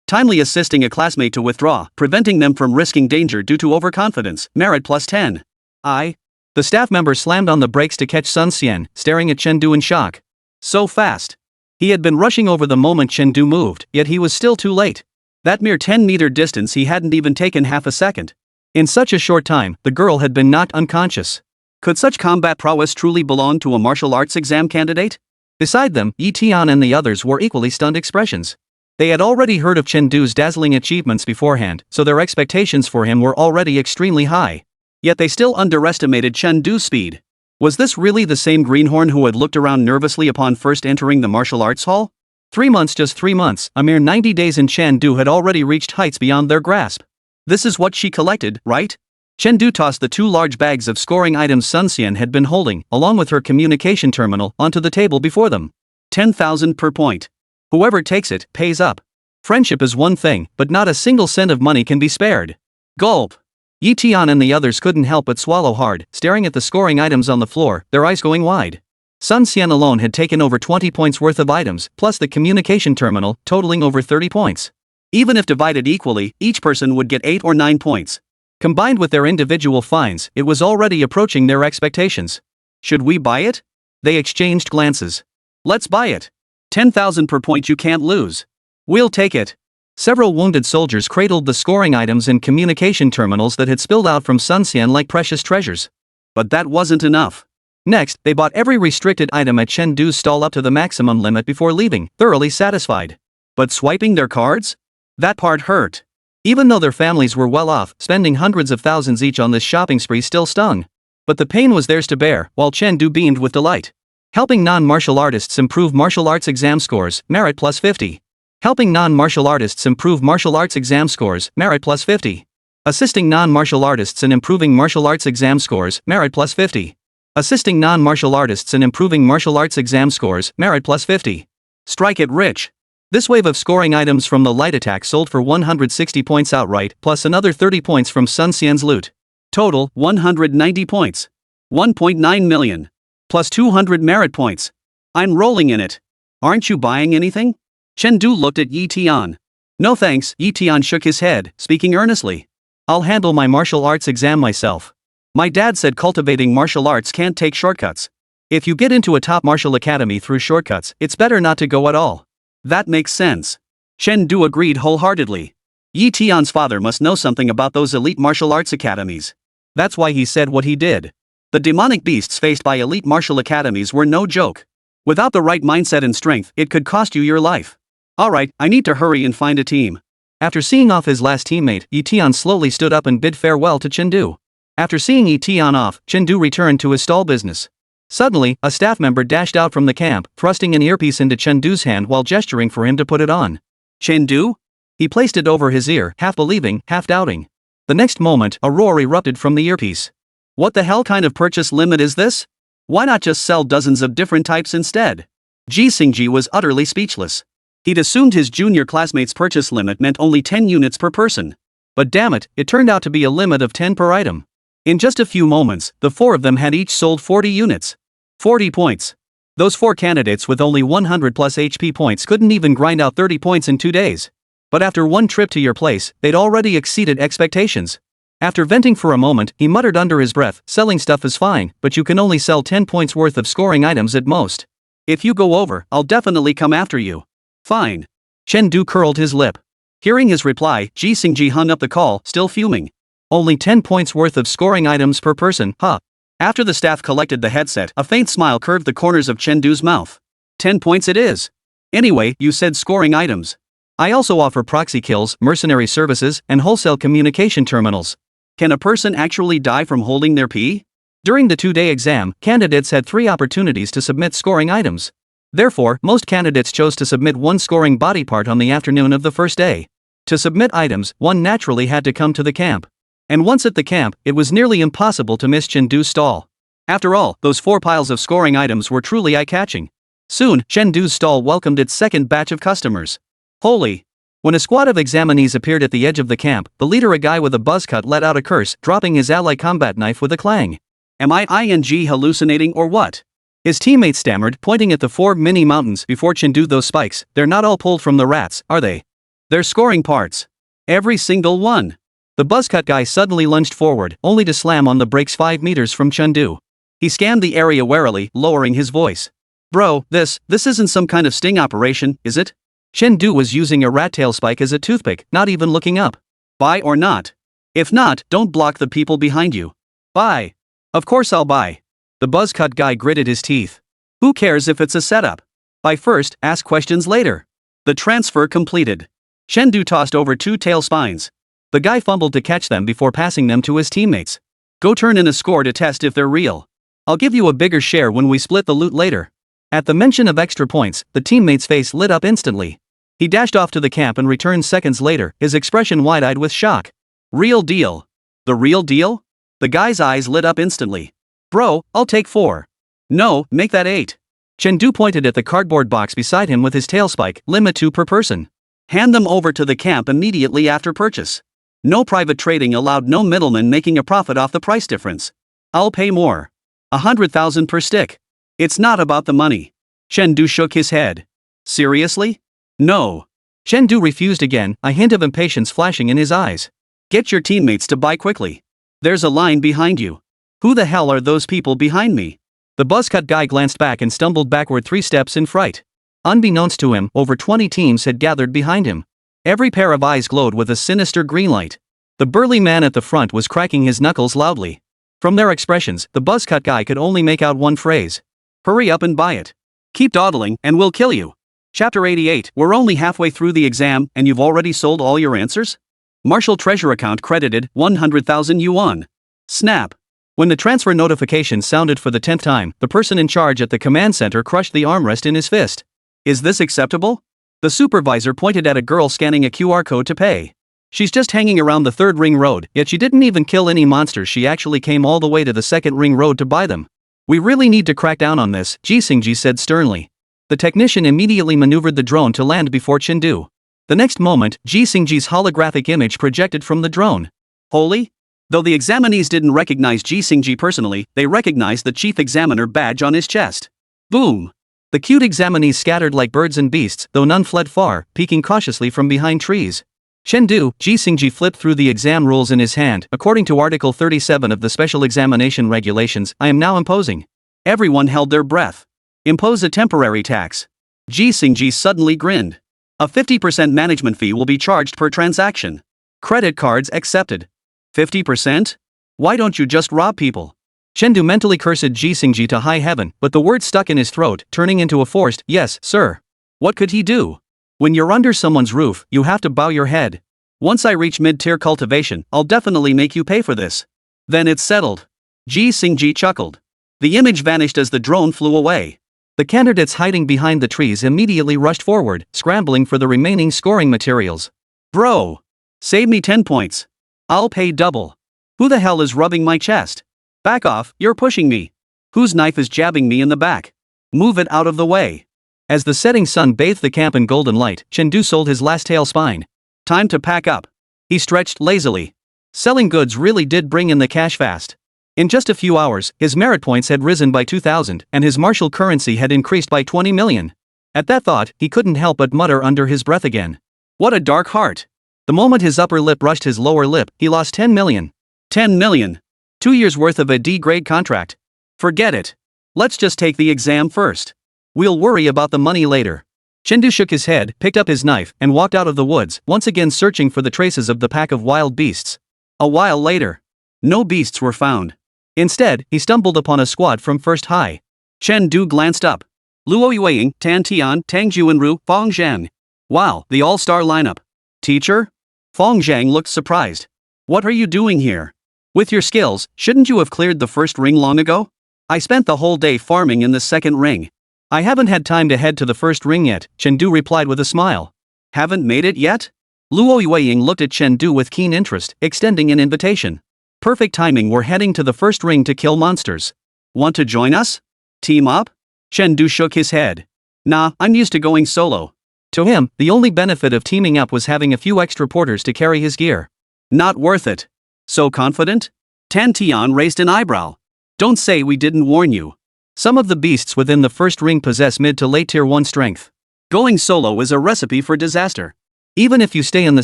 Timely assisting a classmate to withdraw, preventing them from risking danger due to overconfidence, merit plus 10. The staff member slammed on the brakes to catch Sun Xian, staring at Chengdu in shock. So fast. He had been rushing over the moment Chengdu moved, yet he was still too late. That mere 10-meter distance he hadn't even taken half a second. In such a short time, the girl had been knocked unconscious. Could such combat prowess truly belong to a martial arts exam candidate? Beside them, Yi Tian and the others wore equally stunned expressions. They had already heard of Chengdu's dazzling achievements beforehand, so their expectations for him were already extremely high. Yet they still underestimated Chengdu's speed. Was this really the same greenhorn who had looked around nervously upon first entering the martial arts hall? 3 months, just 3 months, a mere 90 days in Chengdu had already reached heights beyond their grasp. This is what she collected, right? Chengdu tossed the 2 large bags of scoring items Sun Xian had been holding, along with her communication terminal, onto the table before them. 10,000 per point. Whoever takes it, pays up. Friendship is one thing, but not a single cent of money can be spared. Gulp. Yi Tian and the others couldn't help but swallow hard, staring at the scoring items on the floor, their eyes going wide. Sun Xian alone had taken over 20 points worth of items, plus the communication terminal, totaling over 30 points. Even if divided equally, each person would get 8 or 9 points. Combined with their individual fines, it was already approaching their expectations. Should we buy it? They exchanged glances. Let's buy it. 10,000 per point, you can't lose. We'll take it. Several wounded soldiers cradled the scoring items and communication terminals that had spilled out from Sun Xian like precious treasures. But that wasn't enough. Next, they bought every restricted item at Chengdu's stall up to the maximum limit before leaving, thoroughly satisfied. But swiping their cards? That part hurt. Even though their families were well off, spending hundreds of thousands each on this shopping spree still stung. But the pain was theirs to bear, while Chengdu beamed with delight. Helping non-martial artists improve martial arts exam scores, merit plus 50. Helping non-martial artists improve martial arts exam scores, merit plus 50. Assisting non-martial artists in improving martial arts exam scores, merit plus 50. Assisting non-martial artists in improving martial arts exam scores, merit plus 50. Strike it rich. This wave of scoring items from the light attack sold for 160 points outright, plus another 30 points from Sun Xian's loot. Total, 190 points. 1.9 million. Plus 200 merit points. I'm rolling in it. Aren't you buying anything? Chengdu looked at Yi Tian. No thanks, Yi Tian shook his head, speaking earnestly. I'll handle my martial arts exam myself. My dad said cultivating martial arts can't take shortcuts. If you get into a top martial academy through shortcuts, it's better not to go at all. That makes sense. Chen Du agreed wholeheartedly. Yi Tian's father must know something about those elite martial arts academies. That's why he said what he did. The demonic beasts faced by elite martial academies were no joke. Without the right mindset and strength, it could cost you your life. Alright, I need to hurry and find a team. After seeing off his last teammate, Yi Tian slowly stood up and bid farewell to Chen Du. After seeing Yi Tian off, Chen Du returned to his stall business. Suddenly, a staff member dashed out from the camp, thrusting an earpiece into Chen Du's hand while gesturing for him to put it on. Chen Du? He placed it over his ear, half believing, half doubting. The next moment, a roar erupted from the earpiece. What the hell kind of purchase limit is this? Why not just sell dozens of different types instead? Ji Xingji was utterly speechless. He'd assumed his junior classmate's purchase limit meant only 10 units per person. But damn it, it turned out to be a limit of 10 per item. In just a few moments, the four of them had each sold 40 units. 40 points. Those four candidates with only 100 plus HP points couldn't even grind out 30 points in 2 days. But after one trip to your place, they'd already exceeded expectations. After venting for a moment, he muttered under his breath, selling stuff is fine, but you can only sell 10 points worth of scoring items at most. If you go over, I'll definitely come after you. Fine. Chen Du curled his lip. Hearing his reply, Ji Xingji hung up the call, still fuming. Only 10 points worth of scoring items per person, huh? After the staff collected the headset, a faint smile curved the corners of Chen Du's mouth. 10 points it is. Anyway, you said scoring items. I also offer proxy kills, mercenary services, and wholesale communication terminals. Can a person actually die from holding their pee? During the 2-day exam, candidates had 3 opportunities to submit scoring items. Therefore, most candidates chose to submit one scoring body part on the afternoon of the first day. To submit items, one naturally had to come to the camp. And once at the camp, it was nearly impossible to miss Chen Du's stall. After all, those 4 piles of scoring items were truly eye-catching. Soon, Chen Du's stall welcomed its second batch of customers. Holy! When a squad of examinees appeared at the edge of the camp, the leader, a guy with a buzz cut, let out a curse, dropping his ally combat knife with a clang. Am I hallucinating or what? His teammate stammered, pointing at the 4 mini mountains before Chen Du. Those spikes, they're not all pulled from the rats, are they? They're scoring parts. Every single one. The buzzcut guy suddenly lunged forward, only to slam on the brakes 5 meters from Chen Du. He scanned the area warily, lowering his voice. Bro, this isn't some kind of sting operation, is it? Chen Du was using a rat tail spike as a toothpick, not even looking up. Buy or not? If not, don't block the people behind you. Buy. Of course I'll buy. The buzzcut guy gritted his teeth. Who cares if it's a setup? Buy first, ask questions later. The transfer completed. Chen Du tossed over 2 tail spines. The guy fumbled to catch them before passing them to his teammates. Go turn in a score to test if they're real. I'll give you a bigger share when we split the loot later. At the mention of extra points, the teammate's face lit up instantly. He dashed off to the camp and returned seconds later, his expression wide-eyed with shock. Real deal. The real deal? The guy's eyes lit up instantly. Bro, I'll take 4. No, make that 8. Chen Du pointed at the cardboard box beside him with his tail spike, limit 2 per person. Hand them over to the camp immediately after purchase. No private trading allowed, no middleman making a profit off the price difference. I'll pay more. 100,000 per stick. It's not about the money. Chen Du shook his head. Seriously? No. Chen Du refused again, a hint of impatience flashing in his eyes. Get your teammates to buy quickly. There's a line behind you. Who the hell are those people behind me? The buzzcut guy glanced back and stumbled backward 3 steps in fright. Unbeknownst to him, over 20 teams had gathered behind him. Every pair of eyes glowed with a sinister green light. The burly man at the front was cracking his knuckles loudly. From their expressions, the buzzcut guy could only make out one phrase. Hurry up and buy it. Keep dawdling, and we'll kill you. Chapter 88, we're only halfway through the exam, and you've already sold all your answers? Martial treasure account credited, 100,000 yuan. Snap. When the transfer notification sounded for the 10th time, the person in charge at the command center crushed the armrest in his fist. Is this acceptable? The supervisor pointed at a girl scanning a QR code to pay. She's just hanging around the 3rd ring road, yet she didn't even kill any monsters, she actually came all the way to the 2nd ring road to buy them. We really need to crack down on this, Ji Xingji said sternly. The technician immediately maneuvered the drone to land before Chen Du. The next moment, Ji Xingji's holographic image projected from the drone. Holy? Though the examinees didn't recognize Ji Xingji personally, they recognized the chief examiner badge on his chest. Boom! The cute examinees scattered like birds and beasts, though none fled far, peeking cautiously from behind trees. Chen Du, Ji Xingji flipped through the exam rules in his hand. According to Article 37 of the Special Examination Regulations, I am now imposing Everyone held their breath. Impose a temporary tax. Ji Xingji suddenly grinned. A 50% management fee will be charged per transaction. Credit cards accepted. 50%? Why don't you just rob people? Chen Du mentally cursed Ji Xingji to high heaven, but the word stuck in his throat, turning into a forced, yes, sir. What could he do? When you're under someone's roof, you have to bow your head. Once I reach mid-tier cultivation, I'll definitely make you pay for this. Then it's settled. Ji Xingji chuckled. The image vanished as the drone flew away. The candidates hiding behind the trees immediately rushed forward, scrambling for the remaining scoring materials. Bro! Save me 10 points. I'll pay double. Who the hell is rubbing my chest? Back off, you're pushing me. Whose knife is jabbing me in the back? Move it out of the way. As the setting sun bathed the camp in golden light, Chen Du sold his last tail spine. Time to pack up. He stretched lazily. Selling goods really did bring in the cash fast. In just a few hours, his merit points had risen by 2,000 and his martial currency had increased by 20 million. At that thought, he couldn't help but mutter under his breath again. What a dark heart. The moment his upper lip brushed his lower lip, he lost 10 million. 10 million. 2 years worth of a D-grade contract. Forget it. Let's just take the exam first. We'll worry about the money later. Chen Du shook his head, picked up his knife, and walked out of the woods, once again searching for the traces of the pack of wild beasts. A while later, no beasts were found. Instead, he stumbled upon a squad from First High. Chen Du glanced up. Luo Yueying, Tan Tian, Tang Juanru, Fong Zhang. Wow, the all-star lineup. Teacher? Fong Zhang looked surprised. What are you doing here? With your skills, shouldn't you have cleared the first ring long ago? I spent the whole day farming in the second ring. I haven't had time to head to the first ring yet, Chen Du replied with a smile. Haven't made it yet? Luo Yueying looked at Chen Du with keen interest, extending an invitation. Perfect timing, we're heading to the first ring to kill monsters. Want to join us? Team up? Chen Du shook his head. Nah, I'm used to going solo. To him, the only benefit of teaming up was having a few extra porters to carry his gear. Not worth it. So confident? Tan Tian raised an eyebrow. Don't say we didn't warn you. Some of the beasts within the first ring possess mid to late tier 1 strength. Going solo is a recipe for disaster. Even if you stay in the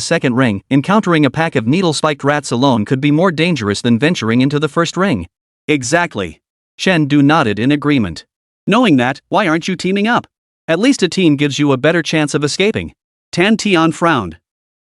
second ring, encountering a pack of needle-spiked rats alone could be more dangerous than venturing into the first ring. Exactly. Chen Du nodded in agreement. Knowing that, why aren't you teaming up? At least a team gives you a better chance of escaping. Tan Tian frowned.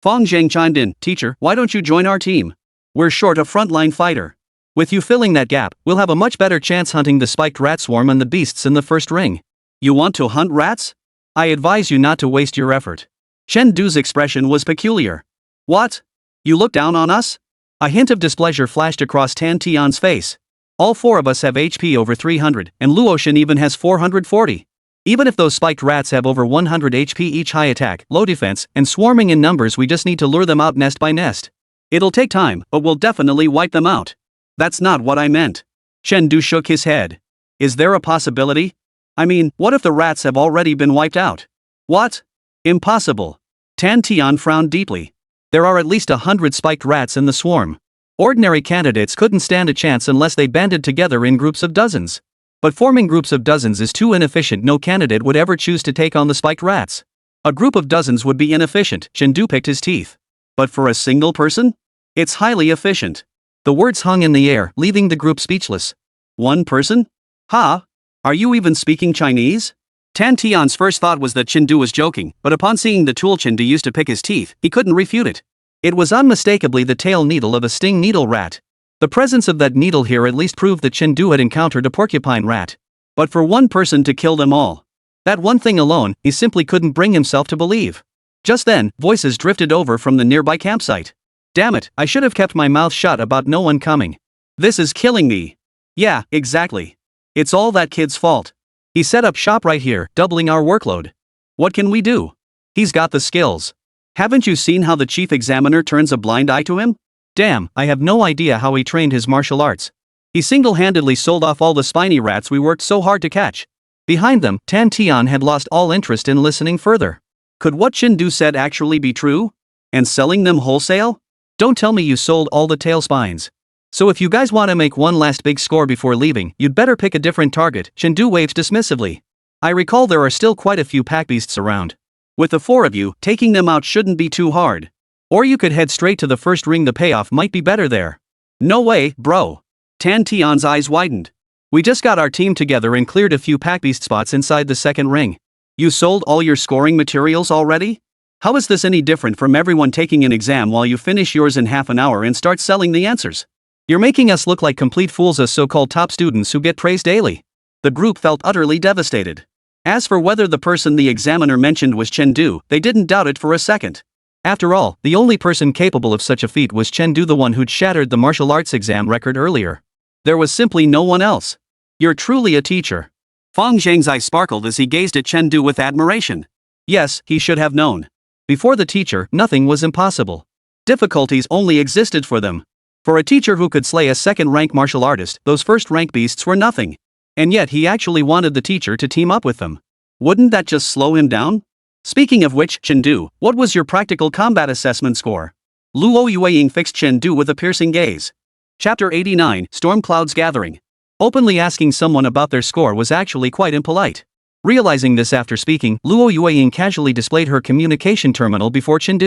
Fong Zhang chimed in, Teacher, why don't you join our team? We're short a frontline fighter. With you filling that gap, we'll have a much better chance hunting the spiked rat swarm and the beasts in the first ring. You want to hunt rats? I advise you not to waste your effort. Chen Du's expression was peculiar. What? You look down on us? A hint of displeasure flashed across Tan Tian's face. All 4 of us have HP over 300, and Luoshan even has 440. Even if those spiked rats have over 100 HP each, high attack, low defense, and swarming in numbers, we just need to lure them out nest by nest. It'll take time, but we'll definitely wipe them out. That's not what I meant. Chen Du shook his head. Is there a possibility? I mean, what if the rats have already been wiped out? What? Impossible. Tan Tian frowned deeply. There are at least 100 spiked rats in the swarm. Ordinary candidates couldn't stand a chance unless they banded together in groups of dozens. But forming groups of dozens is too inefficient. No candidate would ever choose to take on the spiked rats. A group of dozens would be inefficient, Chen Du picked his teeth. But for a single person? It's highly efficient. The words hung in the air, leaving the group speechless. One person? Ha? Are you even speaking Chinese? Tan Tian's first thought was that Chen Du was joking, but upon seeing the tool Chen Du used to pick his teeth, he couldn't refute it. It was unmistakably the tail needle of a sting needle rat. The presence of that needle here at least proved that Chen Du had encountered a porcupine rat. But for one person to kill them all. That one thing alone, he simply couldn't bring himself to believe. Just then, voices drifted over from the nearby campsite. Damn it, I should have kept my mouth shut about no one coming. This is killing me. Yeah, exactly. It's all that kid's fault. He set up shop right here, doubling our workload. What can we do? He's got the skills. Haven't you seen how the chief examiner turns a blind eye to him? Damn, I have no idea how he trained his martial arts. He single-handedly sold off all the spiny rats we worked so hard to catch. Behind them, Tan Tian had lost all interest in listening further. Could what Chen Du said actually be true? And selling them wholesale? Don't tell me you sold all the tail spines. So if you guys want to make one last big score before leaving, you'd better pick a different target, Chen Du waved dismissively. I recall there are still quite a few pack beasts around. With the 4 of you, taking them out shouldn't be too hard. Or you could head straight to the first ring, the payoff might be better there. No way, bro. Tan Tian's eyes widened. We just got our team together and cleared a few packbeast spots inside the second ring. You sold all your scoring materials already? How is this any different from everyone taking an exam while you finish yours in half an hour and start selling the answers? You're making us look like complete fools as so-called top students who get praised daily. The group felt utterly devastated. As for whether the person the examiner mentioned was Chen, they didn't doubt it for a second. After all, the only person capable of such a feat was Chen, the one who'd shattered the martial arts exam record earlier. There was simply no one else. You're truly a teacher. Fang Zhang's eyes sparkled as he gazed at Chen with admiration. Yes, he should have known. Before the teacher, nothing was impossible. Difficulties only existed for them. For a teacher who could slay a second-rank martial artist, those first-rank beasts were nothing. And yet he actually wanted the teacher to team up with them. Wouldn't that just slow him down? Speaking of which, Chen, what was your practical combat assessment score? Luo Yueying fixed Chen with a piercing gaze. Chapter 89, Storm Clouds Gathering. Openly asking someone about their score was actually quite impolite. Realizing this after speaking, Luo Yueying casually displayed her communication terminal before Chen.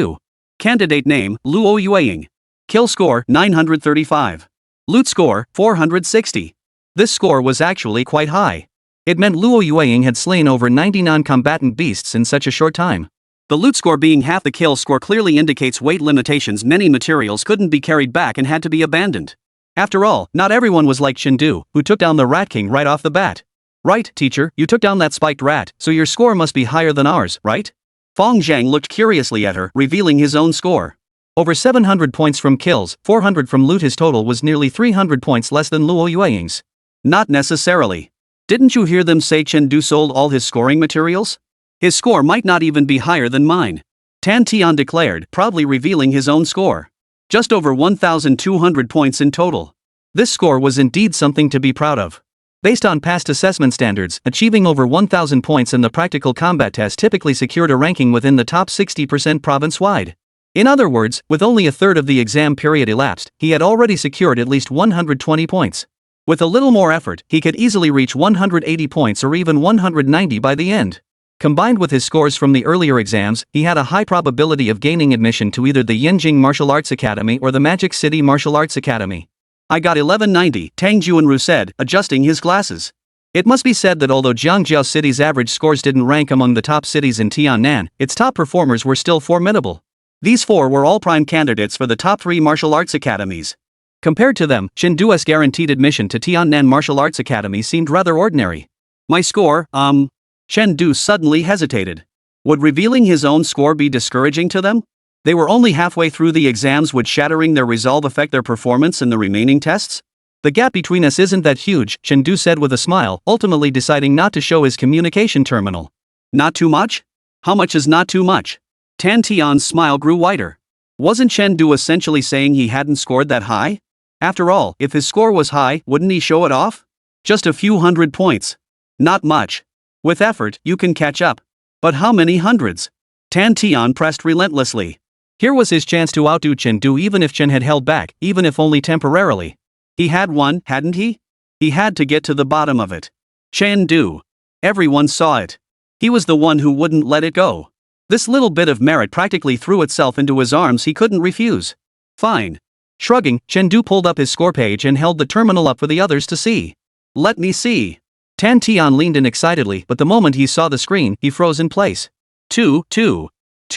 Candidate name, Luo Yueying. Kill score, 935. Loot score, 460. This score was actually quite high. It meant Luo Yueying had slain over 90 non-combatant beasts in such a short time. The loot score being half the kill score clearly indicates weight limitations. Many materials couldn't be carried back and had to be abandoned. After all, not everyone was like Chen, who took down the Rat King right off the bat. Right, teacher, you took down that spiked rat, so your score must be higher than ours, right? Fang Zhang looked curiously at her, revealing his own score. Over 700 points from kills, 400 from loot. His total was nearly 300 points less than Luo Yueying's. Not necessarily. Didn't you hear them say Chen sold all his scoring materials? His score might not even be higher than mine. Tan Tian declared, proudly revealing his own score. Just over 1,200 points in total. This score was indeed something to be proud of. Based on past assessment standards, achieving over 1,000 points in the practical combat test typically secured a ranking within the top 60% province-wide. In other words, with only a third of the exam period elapsed, he had already secured at least 120 points. With a little more effort, he could easily reach 180 points or even 190 by the end. Combined with his scores from the earlier exams, he had a high probability of gaining admission to either the Yinjing Martial Arts Academy or the Magic City Martial Arts Academy. I got 1190, Tang Juanru said, adjusting his glasses. It must be said that although Jiangjiao City's average scores didn't rank among the top cities in Tiannan, its top performers were still formidable. These four were all prime candidates for the top 3 martial arts academies. Compared to them, Chengdu's guaranteed admission to Tiannan Martial Arts Academy seemed rather ordinary. My score, Chengdu suddenly hesitated. Would revealing his own score be discouraging to them? They were only halfway through the exams. Would shattering their resolve affect their performance in the remaining tests? The gap between us isn't that huge, Chengdu said with a smile, ultimately deciding not to show his communication terminal. Not too much? How much is not too much? Tan Tian's smile grew wider. Wasn't Chengdu essentially saying he hadn't scored that high? After all, if his score was high, wouldn't he show it off? Just a few hundred points. Not much. With effort, you can catch up. But how many hundreds? Tan Tian pressed relentlessly. Here was his chance to outdo Chengdu even if Chen had held back, even if only temporarily. He had won, hadn't he? He had to get to the bottom of it. Chengdu. Everyone saw it. He was the one who wouldn't let it go. This little bit of merit practically threw itself into his arms. He couldn't refuse. Fine. Shrugging, Chengdu pulled up his score page and held the terminal up for the others to see. Let me see. Tan Tian leaned in excitedly, but the moment he saw the screen, he froze in place. Two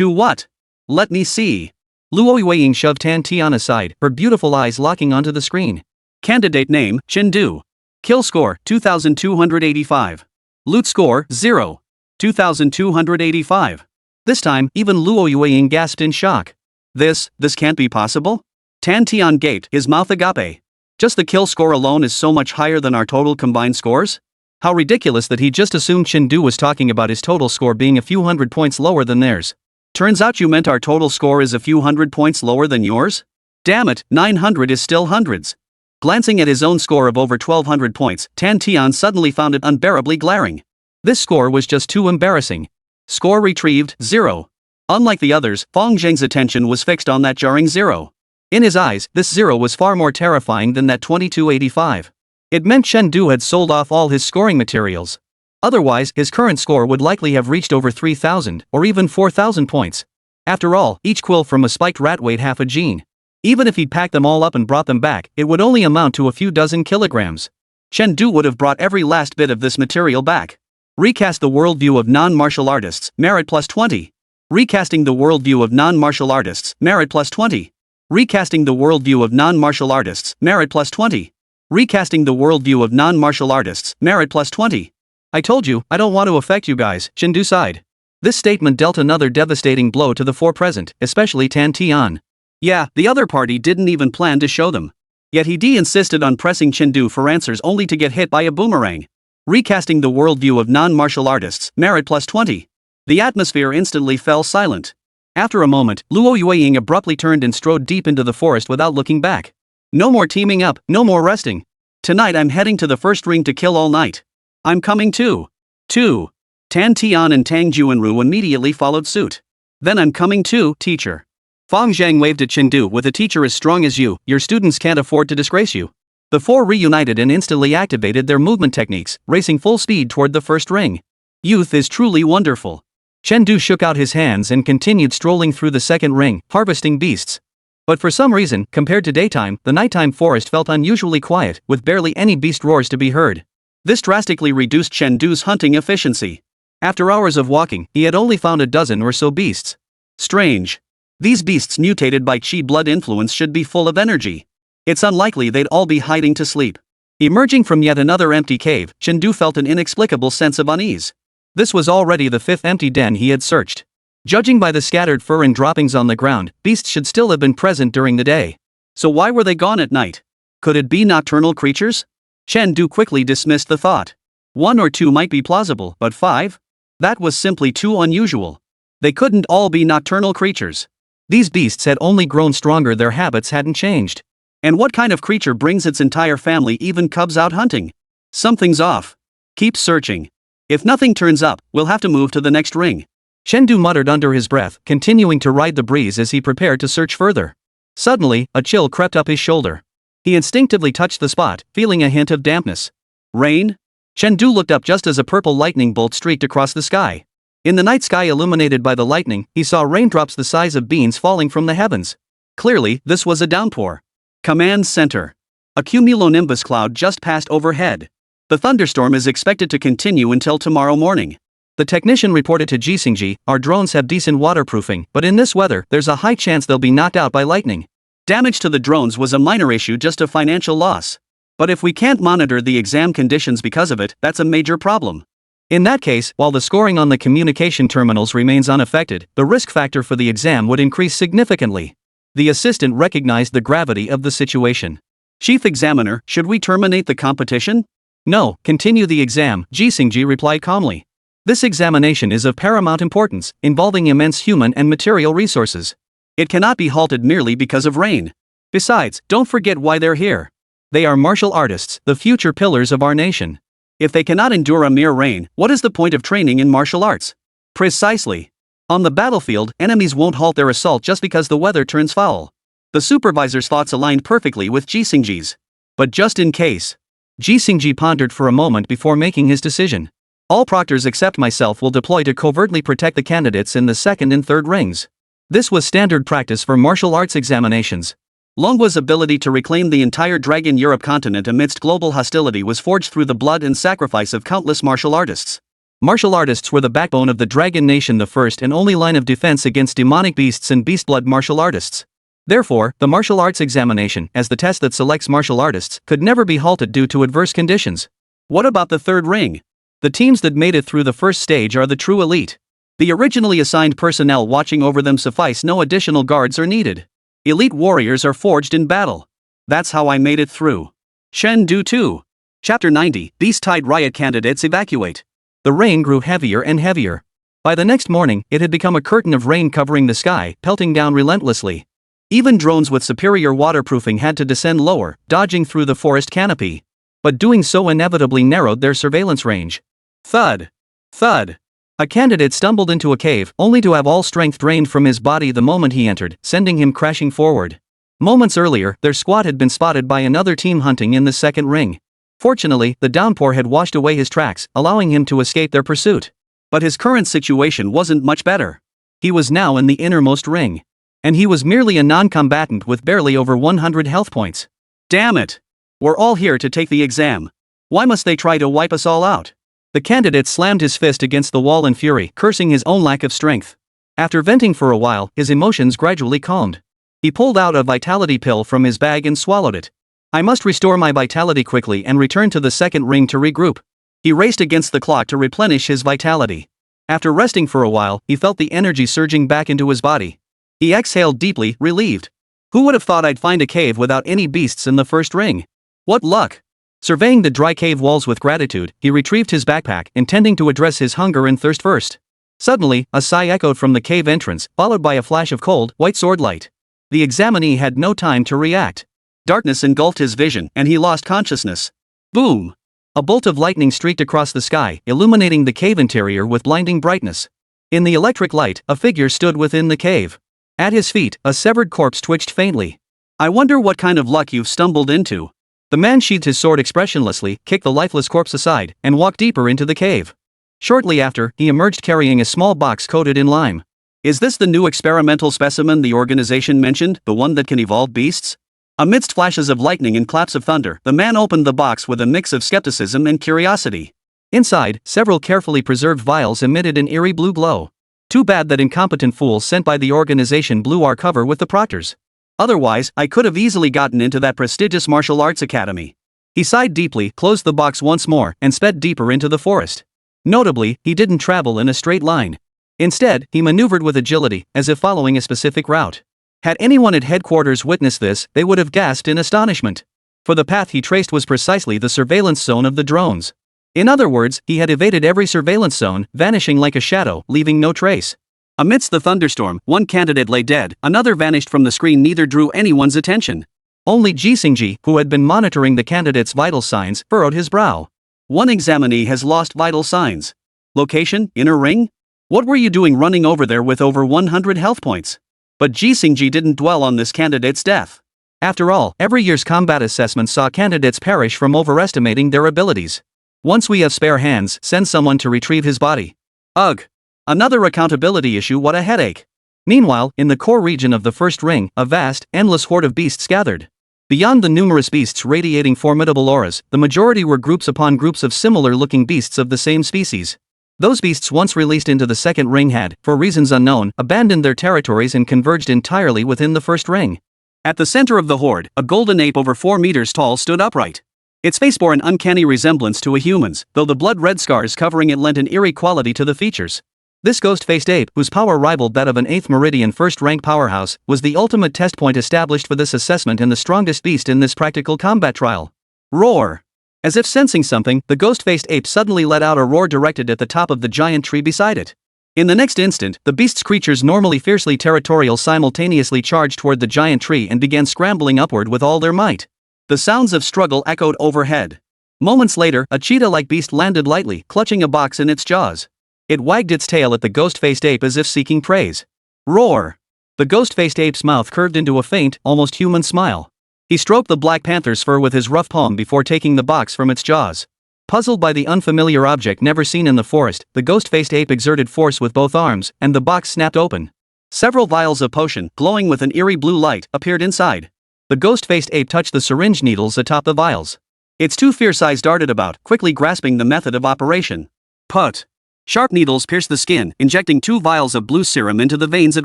what? Let me see. Luo Yueying shoved Tan Tian aside, her beautiful eyes locking onto the screen. Candidate name, Chengdu. Kill score, 2,285. Loot score, 0. 2,285. This time, even Luo Yueying gasped in shock. This can't be possible? Tan Tian gaped, his mouth agape. Just the kill score alone is so much higher than our total combined scores? How ridiculous that he just assumed Chengdu was talking about his total score being a few hundred points lower than theirs. Turns out you meant our total score is a few hundred points lower than yours? Damn it, 900 is still hundreds. Glancing at his own score of over 1,200 points, Tan Tian suddenly found it unbearably glaring. This score was just too embarrassing. Score retrieved, 0. Unlike the others, Fang Zheng's attention was fixed on that jarring 0. In his eyes, this 0 was far more terrifying than that 2285. It meant Chengdu had sold off all his scoring materials. Otherwise, his current score would likely have reached over 3,000, or even 4,000 points. After all, each quill from a spiked rat weighed half a gene. Even if he'd packed them all up and brought them back, it would only amount to a few dozen kilograms. Chen Du would have brought every last bit of this material back. Recast the worldview of non-martial artists, merit plus 20. Recasting the worldview of non-martial artists, merit plus 20. Recasting the worldview of non-martial artists, merit plus 20. Recasting the worldview of non-martial artists, merit plus 20. I told you, I don't want to affect you guys, Chen Du sighed. This statement dealt another devastating blow to the four present, especially Tan Tian. Yeah, the other party didn't even plan to show them. Yet he insisted on pressing Chen Du for answers only to get hit by a boomerang. Recasting the worldview of non-martial artists, merit plus 20. The atmosphere instantly fell silent. After a moment, Luo Yueying abruptly turned and strode deep into the forest without looking back. No more teaming up, no more resting. Tonight I'm heading to the first ring to kill all night. I'm coming too. Tan Tian and Tang Juanru immediately followed suit. Then I'm coming too, teacher. Fang Zhang waved at Chen Du. With a teacher as strong as you, your students can't afford to disgrace you. The four reunited and instantly activated their movement techniques, racing full speed toward the first ring. Youth is truly wonderful. Chen Du shook out his hands and continued strolling through the second ring, harvesting beasts. But for some reason, compared to daytime, the nighttime forest felt unusually quiet, with barely any beast roars to be heard. This drastically reduced Chen Du's hunting efficiency. After hours of walking, he had only found a dozen or so beasts. Strange. These beasts mutated by Qi blood influence should be full of energy. It's unlikely they'd all be hiding to sleep. Emerging from yet another empty cave, Chen Du felt an inexplicable sense of unease. This was already the fifth empty den he had searched. Judging by the scattered fur and droppings on the ground, beasts should still have been present during the day. So why were they gone at night? Could it be nocturnal creatures? Chen Du quickly dismissed the thought. 1 or 2 might be plausible, but 5? That was simply too unusual. They couldn't all be nocturnal creatures. These beasts had only grown stronger, their habits hadn't changed. And what kind of creature brings its entire family, even cubs, out hunting? Something's off. Keep searching. If nothing turns up, we'll have to move to the next ring. Chen Du muttered under his breath, continuing to ride the breeze as he prepared to search further. Suddenly, a chill crept up his shoulder. He instinctively touched the spot, feeling a hint of dampness. Rain? Chen Du looked up just as a purple lightning bolt streaked across the sky. In the night sky illuminated by the lightning, he saw raindrops the size of beans falling from the heavens. Clearly, this was a downpour. Command Center. A cumulonimbus cloud just passed overhead. The thunderstorm is expected to continue until tomorrow morning. The technician reported to Jixingji, our drones have decent waterproofing, but in this weather, there's a high chance they'll be knocked out by lightning. Damage to the drones was a minor issue, just a financial loss. But if we can't monitor the exam conditions because of it, that's a major problem. In that case, while the scoring on the communication terminals remains unaffected, the risk factor for the exam would increase significantly. The assistant recognized the gravity of the situation. Chief Examiner, should we terminate the competition? No, continue the exam, Jixingji replied calmly. This examination is of paramount importance, involving immense human and material resources. It cannot be halted merely because of rain. Besides, don't forget why they're here. They are martial artists, the future pillars of our nation. If they cannot endure a mere rain, what is the point of training in martial arts? Precisely. On the battlefield, enemies won't halt their assault just because the weather turns foul. The supervisor's thoughts aligned perfectly with Jixingji's. But just in case. Jixingji pondered for a moment before making his decision. All proctors except myself will deploy to covertly protect the candidates in the second and third rings. This was standard practice for martial arts examinations. Longwa's ability to reclaim the entire Dragon Europe continent amidst global hostility was forged through the blood and sacrifice of countless martial artists. Martial artists were the backbone of the Dragon Nation, the first and only line of defense against demonic beasts and beast-blood martial artists. Therefore, the martial arts examination, as the test that selects martial artists, could never be halted due to adverse conditions. What about the third ring? The teams that made it through the first stage are the true elite. The originally assigned personnel watching over them suffice, no additional guards are needed. Elite warriors are forged in battle. That's how I made it through. Chen Du 2. Chapter 90, Beast-Tide Riot Candidates Evacuate. The rain grew heavier and heavier. By the next morning, it had become a curtain of rain covering the sky, pelting down relentlessly. Even drones with superior waterproofing had to descend lower, dodging through the forest canopy. But doing so inevitably narrowed their surveillance range. Thud. Thud. A candidate stumbled into a cave, only to have all strength drained from his body the moment he entered, sending him crashing forward. Moments earlier, their squad had been spotted by another team hunting in the second ring. Fortunately, the downpour had washed away his tracks, allowing him to escape their pursuit. But his current situation wasn't much better. He was now in the innermost ring. And he was merely a non-combatant with barely over 100 health points. Damn it! We're all here to take the exam. Why must they try to wipe us all out? The candidate slammed his fist against the wall in fury, cursing his own lack of strength. After venting for a while, his emotions gradually calmed. He pulled out a vitality pill from his bag and swallowed it. I must restore my vitality quickly and return to the second ring to regroup. He raced against the clock to replenish his vitality. After resting for a while, he felt the energy surging back into his body. He exhaled deeply, relieved. Who would have thought I'd find a cave without any beasts in the first ring? What luck! Surveying the dry cave walls with gratitude, he retrieved his backpack, intending to address his hunger and thirst first. Suddenly, a sigh echoed from the cave entrance, followed by a flash of cold, white sword light. The examinee had no time to react. Darkness engulfed his vision, and he lost consciousness. Boom! A bolt of lightning streaked across the sky, illuminating the cave interior with blinding brightness. In the electric light, a figure stood within the cave. At his feet, a severed corpse twitched faintly. I wonder what kind of luck you've stumbled into. The man sheathed his sword expressionlessly, kicked the lifeless corpse aside, and walked deeper into the cave. Shortly after, he emerged carrying a small box coated in lime. Is this the new experimental specimen the organization mentioned, the one that can evolve beasts? Amidst flashes of lightning and claps of thunder, the man opened the box with a mix of skepticism and curiosity. Inside, several carefully preserved vials emitted an eerie blue glow. Too bad that incompetent fools sent by the organization blew our cover with the proctors. Otherwise, I could have easily gotten into that prestigious martial arts academy. He sighed deeply, closed the box once more, and sped deeper into the forest. Notably, he didn't travel in a straight line. Instead, he maneuvered with agility, as if following a specific route. Had anyone at headquarters witnessed this, they would have gasped in astonishment. For the path he traced was precisely the surveillance zone of the drones. In other words, he had evaded every surveillance zone, vanishing like a shadow, leaving no trace. Amidst the thunderstorm, one candidate lay dead, another vanished from the screen. Neither drew anyone's attention. Only Jisingji, who had been monitoring the candidate's vital signs, furrowed his brow. One examinee has lost vital signs. Location, inner ring? What were you doing running over there with over 100 health points? But Jisingji didn't dwell on this candidate's death. After all, every year's combat assessment saw candidates perish from overestimating their abilities. Once we have spare hands, send someone to retrieve his body. Ugh. Another accountability issue. What a headache. Meanwhile, in the core region of the first ring, a vast, endless horde of beasts gathered. Beyond the numerous beasts radiating formidable auras, the majority were groups upon groups of similar-looking beasts of the same species. Those beasts once released into the second ring had, for reasons unknown, abandoned their territories and converged entirely within the first ring. At the center of the horde, a golden ape over 4 meters tall stood upright. Its face bore an uncanny resemblance to a human's, though the blood-red scars covering it lent an eerie quality to the features. This ghost-faced ape, whose power rivaled that of an 8th Meridian first-rank powerhouse, was the ultimate test point established for this assessment and the strongest beast in this practical combat trial. Roar! As if sensing something, the ghost-faced ape suddenly let out a roar directed at the top of the giant tree beside it. In the next instant, the beast's creatures, normally fiercely territorial, simultaneously charged toward the giant tree and began scrambling upward with all their might. The sounds of struggle echoed overhead. Moments later, a cheetah-like beast landed lightly, clutching a box in its jaws. It wagged its tail at the ghost-faced ape as if seeking praise. Roar! The ghost-faced ape's mouth curved into a faint, almost human smile. He stroked the black panther's fur with his rough palm before taking the box from its jaws. Puzzled by the unfamiliar object never seen in the forest, the ghost-faced ape exerted force with both arms, and the box snapped open. Several vials of potion, glowing with an eerie blue light, appeared inside. The ghost-faced ape touched the syringe needles atop the vials. Its 2 fierce eyes darted about, quickly grasping the method of operation. Put! Sharp needles pierced the skin, injecting 2 vials of blue serum into the veins at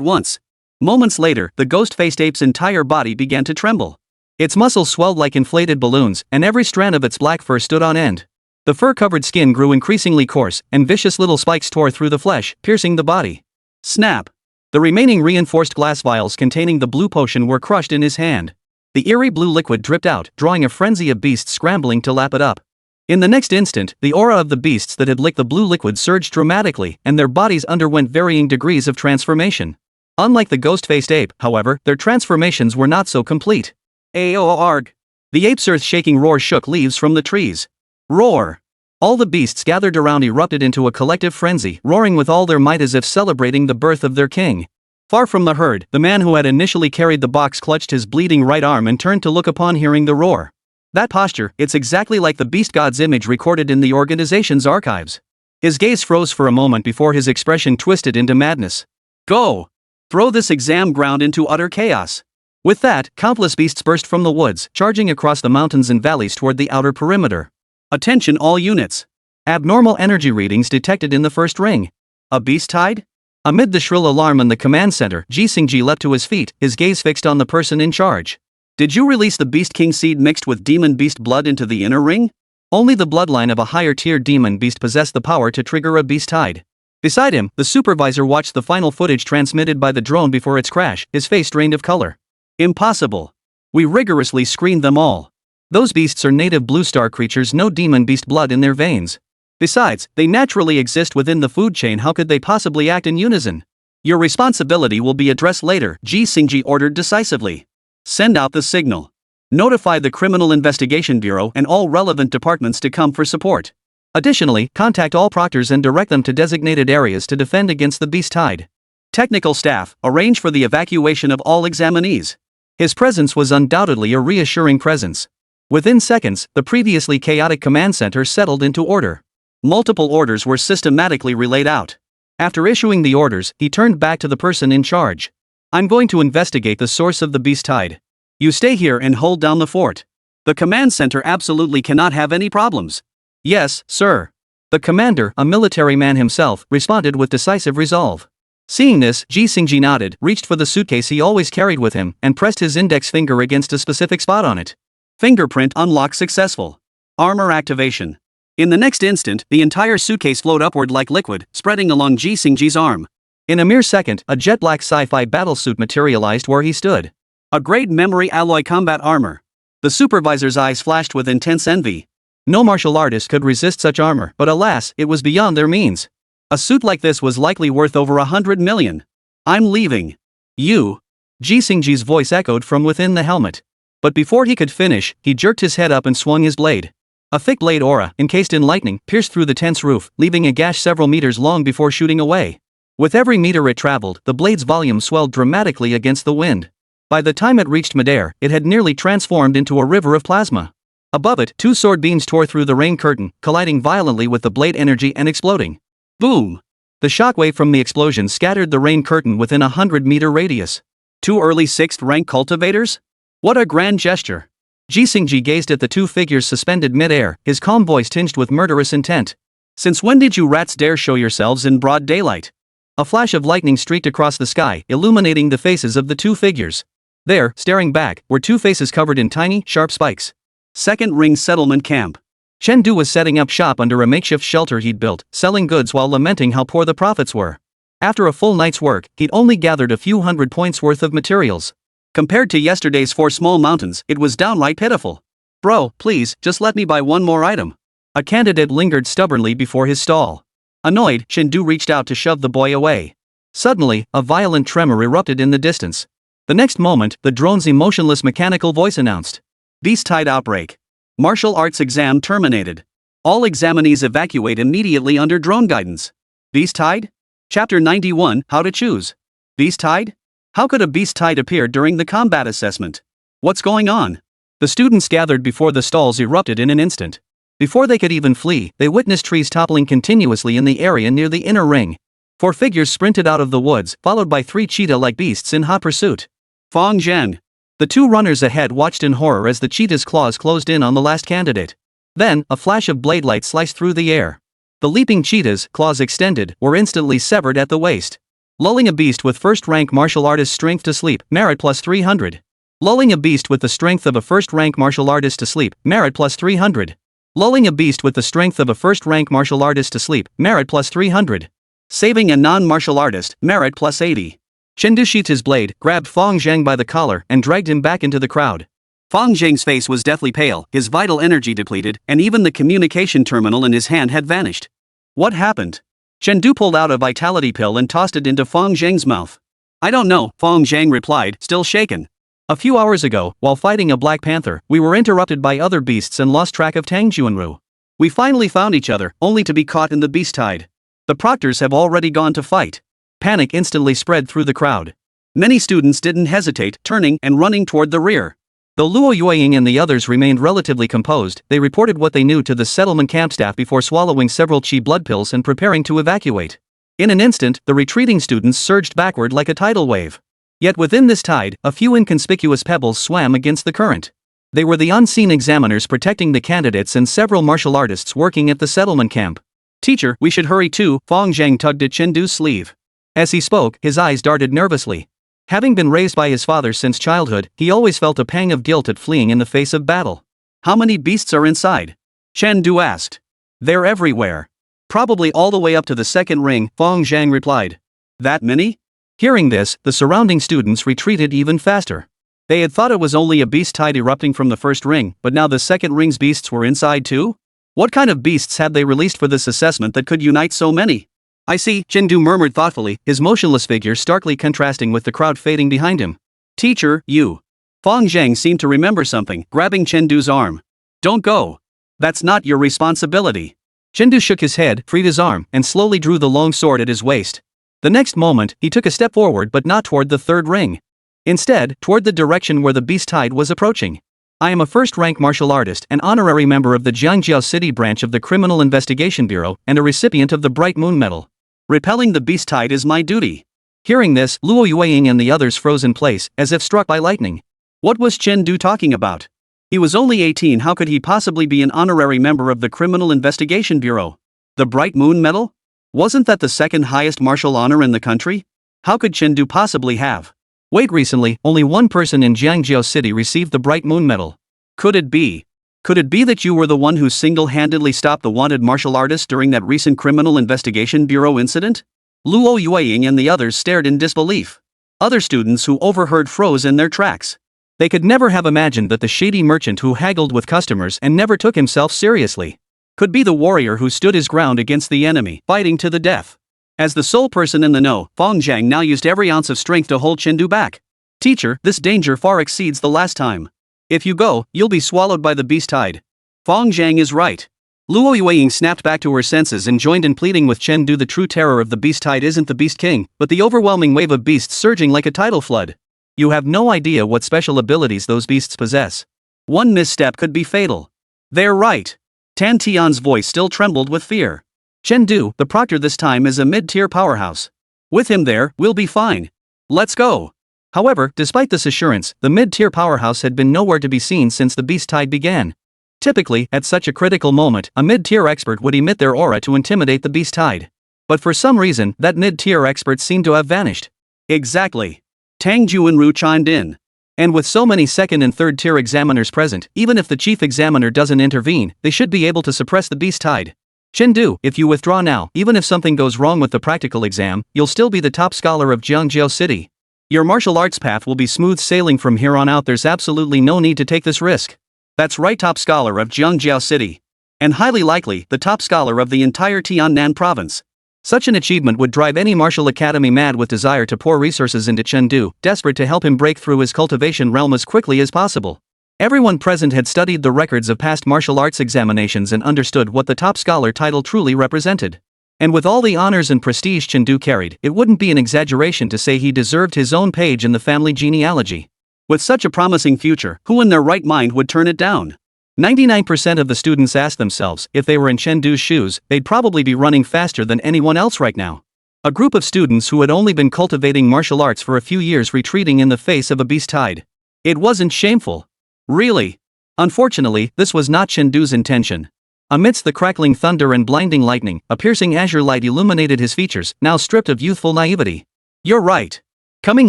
once. Moments later, the ghost-faced ape's entire body began to tremble. Its muscles swelled like inflated balloons, and every strand of its black fur stood on end. The fur-covered skin grew increasingly coarse, and vicious little spikes tore through the flesh, piercing the body. Snap! The remaining reinforced glass vials containing the blue potion were crushed in his hand. The eerie blue liquid dripped out, drawing a frenzy of beasts scrambling to lap it up. In the next instant, the aura of the beasts that had licked the blue liquid surged dramatically, and their bodies underwent varying degrees of transformation. Unlike the ghost-faced ape, however, their transformations were not so complete. Aorg! The ape's earth-shaking roar shook leaves from the trees. Roar! All the beasts gathered around erupted into a collective frenzy, roaring with all their might as if celebrating the birth of their king. Far from the herd, the man who had initially carried the box clutched his bleeding right arm and turned to look upon hearing the roar. That posture, it's exactly like the beast god's image recorded in the organization's archives. His gaze froze for a moment before his expression twisted into madness. Go! Throw this exam ground into utter chaos. With that, countless beasts burst from the woods, charging across the mountains and valleys toward the outer perimeter. Attention all units. Abnormal energy readings detected in the first ring. A beast tide? Amid the shrill alarm in the command center, Ji leapt to his feet, his gaze fixed on the person in charge. Did you release the Beast King seed mixed with demon beast blood into the inner ring? Only the bloodline of a higher tier demon beast possessed the power to trigger a beast tide. Beside him, the supervisor watched the final footage transmitted by the drone before its crash, his face drained of color. Impossible. We rigorously screened them all. Those beasts are native blue star creatures, no demon beast blood in their veins. Besides, they naturally exist within the food chain. How could they possibly act in unison? Your responsibility will be addressed later, Ji ordered decisively. Send out the signal. Notify the Criminal Investigation Bureau and all relevant departments to come for support. Additionally, contact all proctors and direct them to designated areas to defend against the beast tide. Technical staff, arrange for the evacuation of all examinees. His presence was undoubtedly a reassuring presence. Within seconds, the previously chaotic command center settled into order. Multiple orders were systematically relayed out. After issuing the orders, he turned back to the person in charge. I'm going to investigate the source of the beast tide. You stay here and hold down the fort. The command center absolutely cannot have any problems. Yes, sir. The commander, a military man himself, responded with decisive resolve. Seeing this, Ji nodded, reached for the suitcase he always carried with him, and pressed his index finger against a specific spot on it. Fingerprint unlock successful. Armor activation. In the next instant, the entire suitcase flowed upward like liquid, spreading along Ji's arm. In a mere second, a jet-black sci-fi battlesuit materialized where he stood. A grade memory alloy combat armor. The supervisor's eyes flashed with intense envy. No martial artist could resist such armor, but alas, it was beyond their means. A suit like this was likely worth over 100 million. I'm leaving. You. Ji's voice echoed from within the helmet. But before he could finish, he jerked his head up and swung his blade. A thick blade aura, encased in lightning, pierced through the tent's roof, leaving a gash several meters long before shooting away. With every meter it traveled, the blade's volume swelled dramatically against the wind. By the time it reached midair, it had nearly transformed into a river of plasma. Above it, two sword beams tore through the rain curtain, colliding violently with the blade energy and exploding. Boom! The shockwave from the explosion scattered the rain curtain within a 100-meter radius. Two early 6th rank cultivators? What a grand gesture! Ji gazed at the two figures suspended mid-air, his calm voice tinged with murderous intent. Since when did you rats dare show yourselves in broad daylight? A flash of lightning streaked across the sky, illuminating the faces of the two figures. There, staring back, were two faces covered in tiny, sharp spikes. Second Ring Settlement Camp. Chen was setting up shop under a makeshift shelter he'd built, selling goods while lamenting how poor the profits were. After a full night's work, he'd only gathered a few hundred points worth of materials. Compared to yesterday's 4 small mountains, it was downright pitiful. Bro, please, just let me buy one more item. A candidate lingered stubbornly before his stall. Annoyed, Chen reached out to shove the boy away. Suddenly, a violent tremor erupted in the distance. The next moment, the drone's emotionless mechanical voice announced. Beast tide outbreak. Martial arts exam terminated. All examinees evacuate immediately under drone guidance. Beast tide? Chapter 91, How to Choose. Beast tide? How could a beast tide appear during the combat assessment? What's going on? The students gathered before the stalls erupted in an instant. Before they could even flee, they witnessed trees toppling continuously in the area near the inner ring. 4 figures sprinted out of the woods, followed by 3 cheetah-like beasts in hot pursuit. Fong Zheng. The 2 runners ahead watched in horror as the cheetah's claws closed in on the last candidate. Then, a flash of blade light sliced through the air. The leaping cheetahs, claws extended, were instantly severed at the waist. Lulling a beast with first-rank martial artist strength to sleep, merit plus 300. Lulling a beast with the strength of a first-rank martial artist to sleep, merit plus 300. Lulling a beast with the strength of a first-rank martial artist to sleep, merit plus 300. Saving a non-martial artist, merit plus 80. Chen sheathed his blade, grabbed Fong Zheng by the collar, and dragged him back into the crowd. Fong Zheng's face was deathly pale, his vital energy depleted, and even the communication terminal in his hand had vanished. What happened? Chen pulled out a vitality pill and tossed it into Fong Zheng's mouth. I don't know, Fong Zheng replied, still shaken. A few hours ago, while fighting a black panther, we were interrupted by other beasts and lost track of Tang Juanru. We finally found each other, only to be caught in the beast tide. The proctors have already gone to fight. Panic instantly spread through the crowd. Many students didn't hesitate, turning and running toward the rear. Though Luo Yueying and the others remained relatively composed, they reported what they knew to the settlement camp staff before swallowing several chi blood pills and preparing to evacuate. In an instant, the retreating students surged backward like a tidal wave. Yet within this tide, a few inconspicuous pebbles swam against the current. They were the unseen examiners protecting the candidates and several martial artists working at the settlement camp. "Teacher, we should hurry too," Fong Zhang tugged at Chen Du's sleeve. As he spoke, his eyes darted nervously. Having been raised by his father since childhood, he always felt a pang of guilt at fleeing in the face of battle. "How many beasts are inside?" Chen Du asked. "They're everywhere. Probably all the way up to the second ring," Fong Zhang replied. "That many?" Hearing this, the surrounding students retreated even faster. They had thought it was only a beast tide erupting from the first ring, but now the second ring's beasts were inside too? What kind of beasts had they released for this assessment that could unite so many? "I see," Chen Du murmured thoughtfully, his motionless figure starkly contrasting with the crowd fading behind him. "Teacher, you." Fong Zhang seemed to remember something, grabbing Chen Du's arm. "Don't go. That's not your responsibility." Chen Du shook his head, freed his arm, and slowly drew the long sword at his waist. The next moment, he took a step forward but not toward the third ring. Instead, toward the direction where the beast tide was approaching. "I am a first-rank martial artist, an honorary member of the Jiangjiao City branch of the Criminal Investigation Bureau, and a recipient of the Bright Moon Medal. Repelling the beast tide is my duty." Hearing this, Luo Yueying and the others froze in place, as if struck by lightning. What was Chen Du talking about? He was only 18, how could he possibly be an honorary member of the Criminal Investigation Bureau? The Bright Moon Medal? Wasn't that the second highest martial honor in the country? How could Chen Du possibly have? Wait, recently, only one person in Jiangjiao City received the Bright Moon Medal. Could it be? Could it be that you were the one who single-handedly stopped the wanted martial artist during that recent Criminal Investigation Bureau incident? Luo Yueying and the others stared in disbelief. Other students who overheard froze in their tracks. They could never have imagined that the shady merchant who haggled with customers and never took himself seriously could be the warrior who stood his ground against the enemy, fighting to the death. As the sole person in the know, Fong Zhang now used every ounce of strength to hold Chen Du back. "Teacher, this danger far exceeds the last time. If you go, you'll be swallowed by the beast tide." Fong Zhang is right. Luo Yueying snapped back to her senses and joined in pleading with Chen Du. The true terror of the beast tide isn't the beast king, but the overwhelming wave of beasts surging like a tidal flood. You have no idea what special abilities those beasts possess. One misstep could be fatal. They're right. Tan Tian's voice still trembled with fear. Chen Du, the proctor this time, is a mid-tier powerhouse. With him there, we'll be fine. Let's go. However, despite this assurance, the mid-tier powerhouse had been nowhere to be seen since the beast tide began. Typically, at such a critical moment, a mid-tier expert would emit their aura to intimidate the beast tide. But for some reason, that mid-tier expert seemed to have vanished. Exactly. Tang Juanru chimed in. And with so many second and third tier examiners present, even if the chief examiner doesn't intervene, they should be able to suppress the beast tide. Chen Du, if you withdraw now, even if something goes wrong with the practical exam, you'll still be the top scholar of Jiangjiao City. Your martial arts path will be smooth sailing from here on out. There's absolutely no need to take this risk. That's right, top scholar of Jiangjiao City. And highly likely, the top scholar of the entire Tiannan province. Such an achievement would drive any martial academy mad with desire to pour resources into Chen Du, desperate to help him break through his cultivation realm as quickly as possible. Everyone present had studied the records of past martial arts examinations and understood what the top scholar title truly represented. And with all the honors and prestige Chen Du carried, it wouldn't be an exaggeration to say he deserved his own page in the family genealogy. With such a promising future, who in their right mind would turn it down? 99% of the students asked themselves, if they were in Chen Du's shoes, they'd probably be running faster than anyone else right now. A group of students who had only been cultivating martial arts for a few years retreating in the face of a beast tide. It wasn't shameful. Really. Unfortunately, this was not Chen Du's intention. Amidst the crackling thunder and blinding lightning, a piercing azure light illuminated his features, now stripped of youthful naivety. You're right. Coming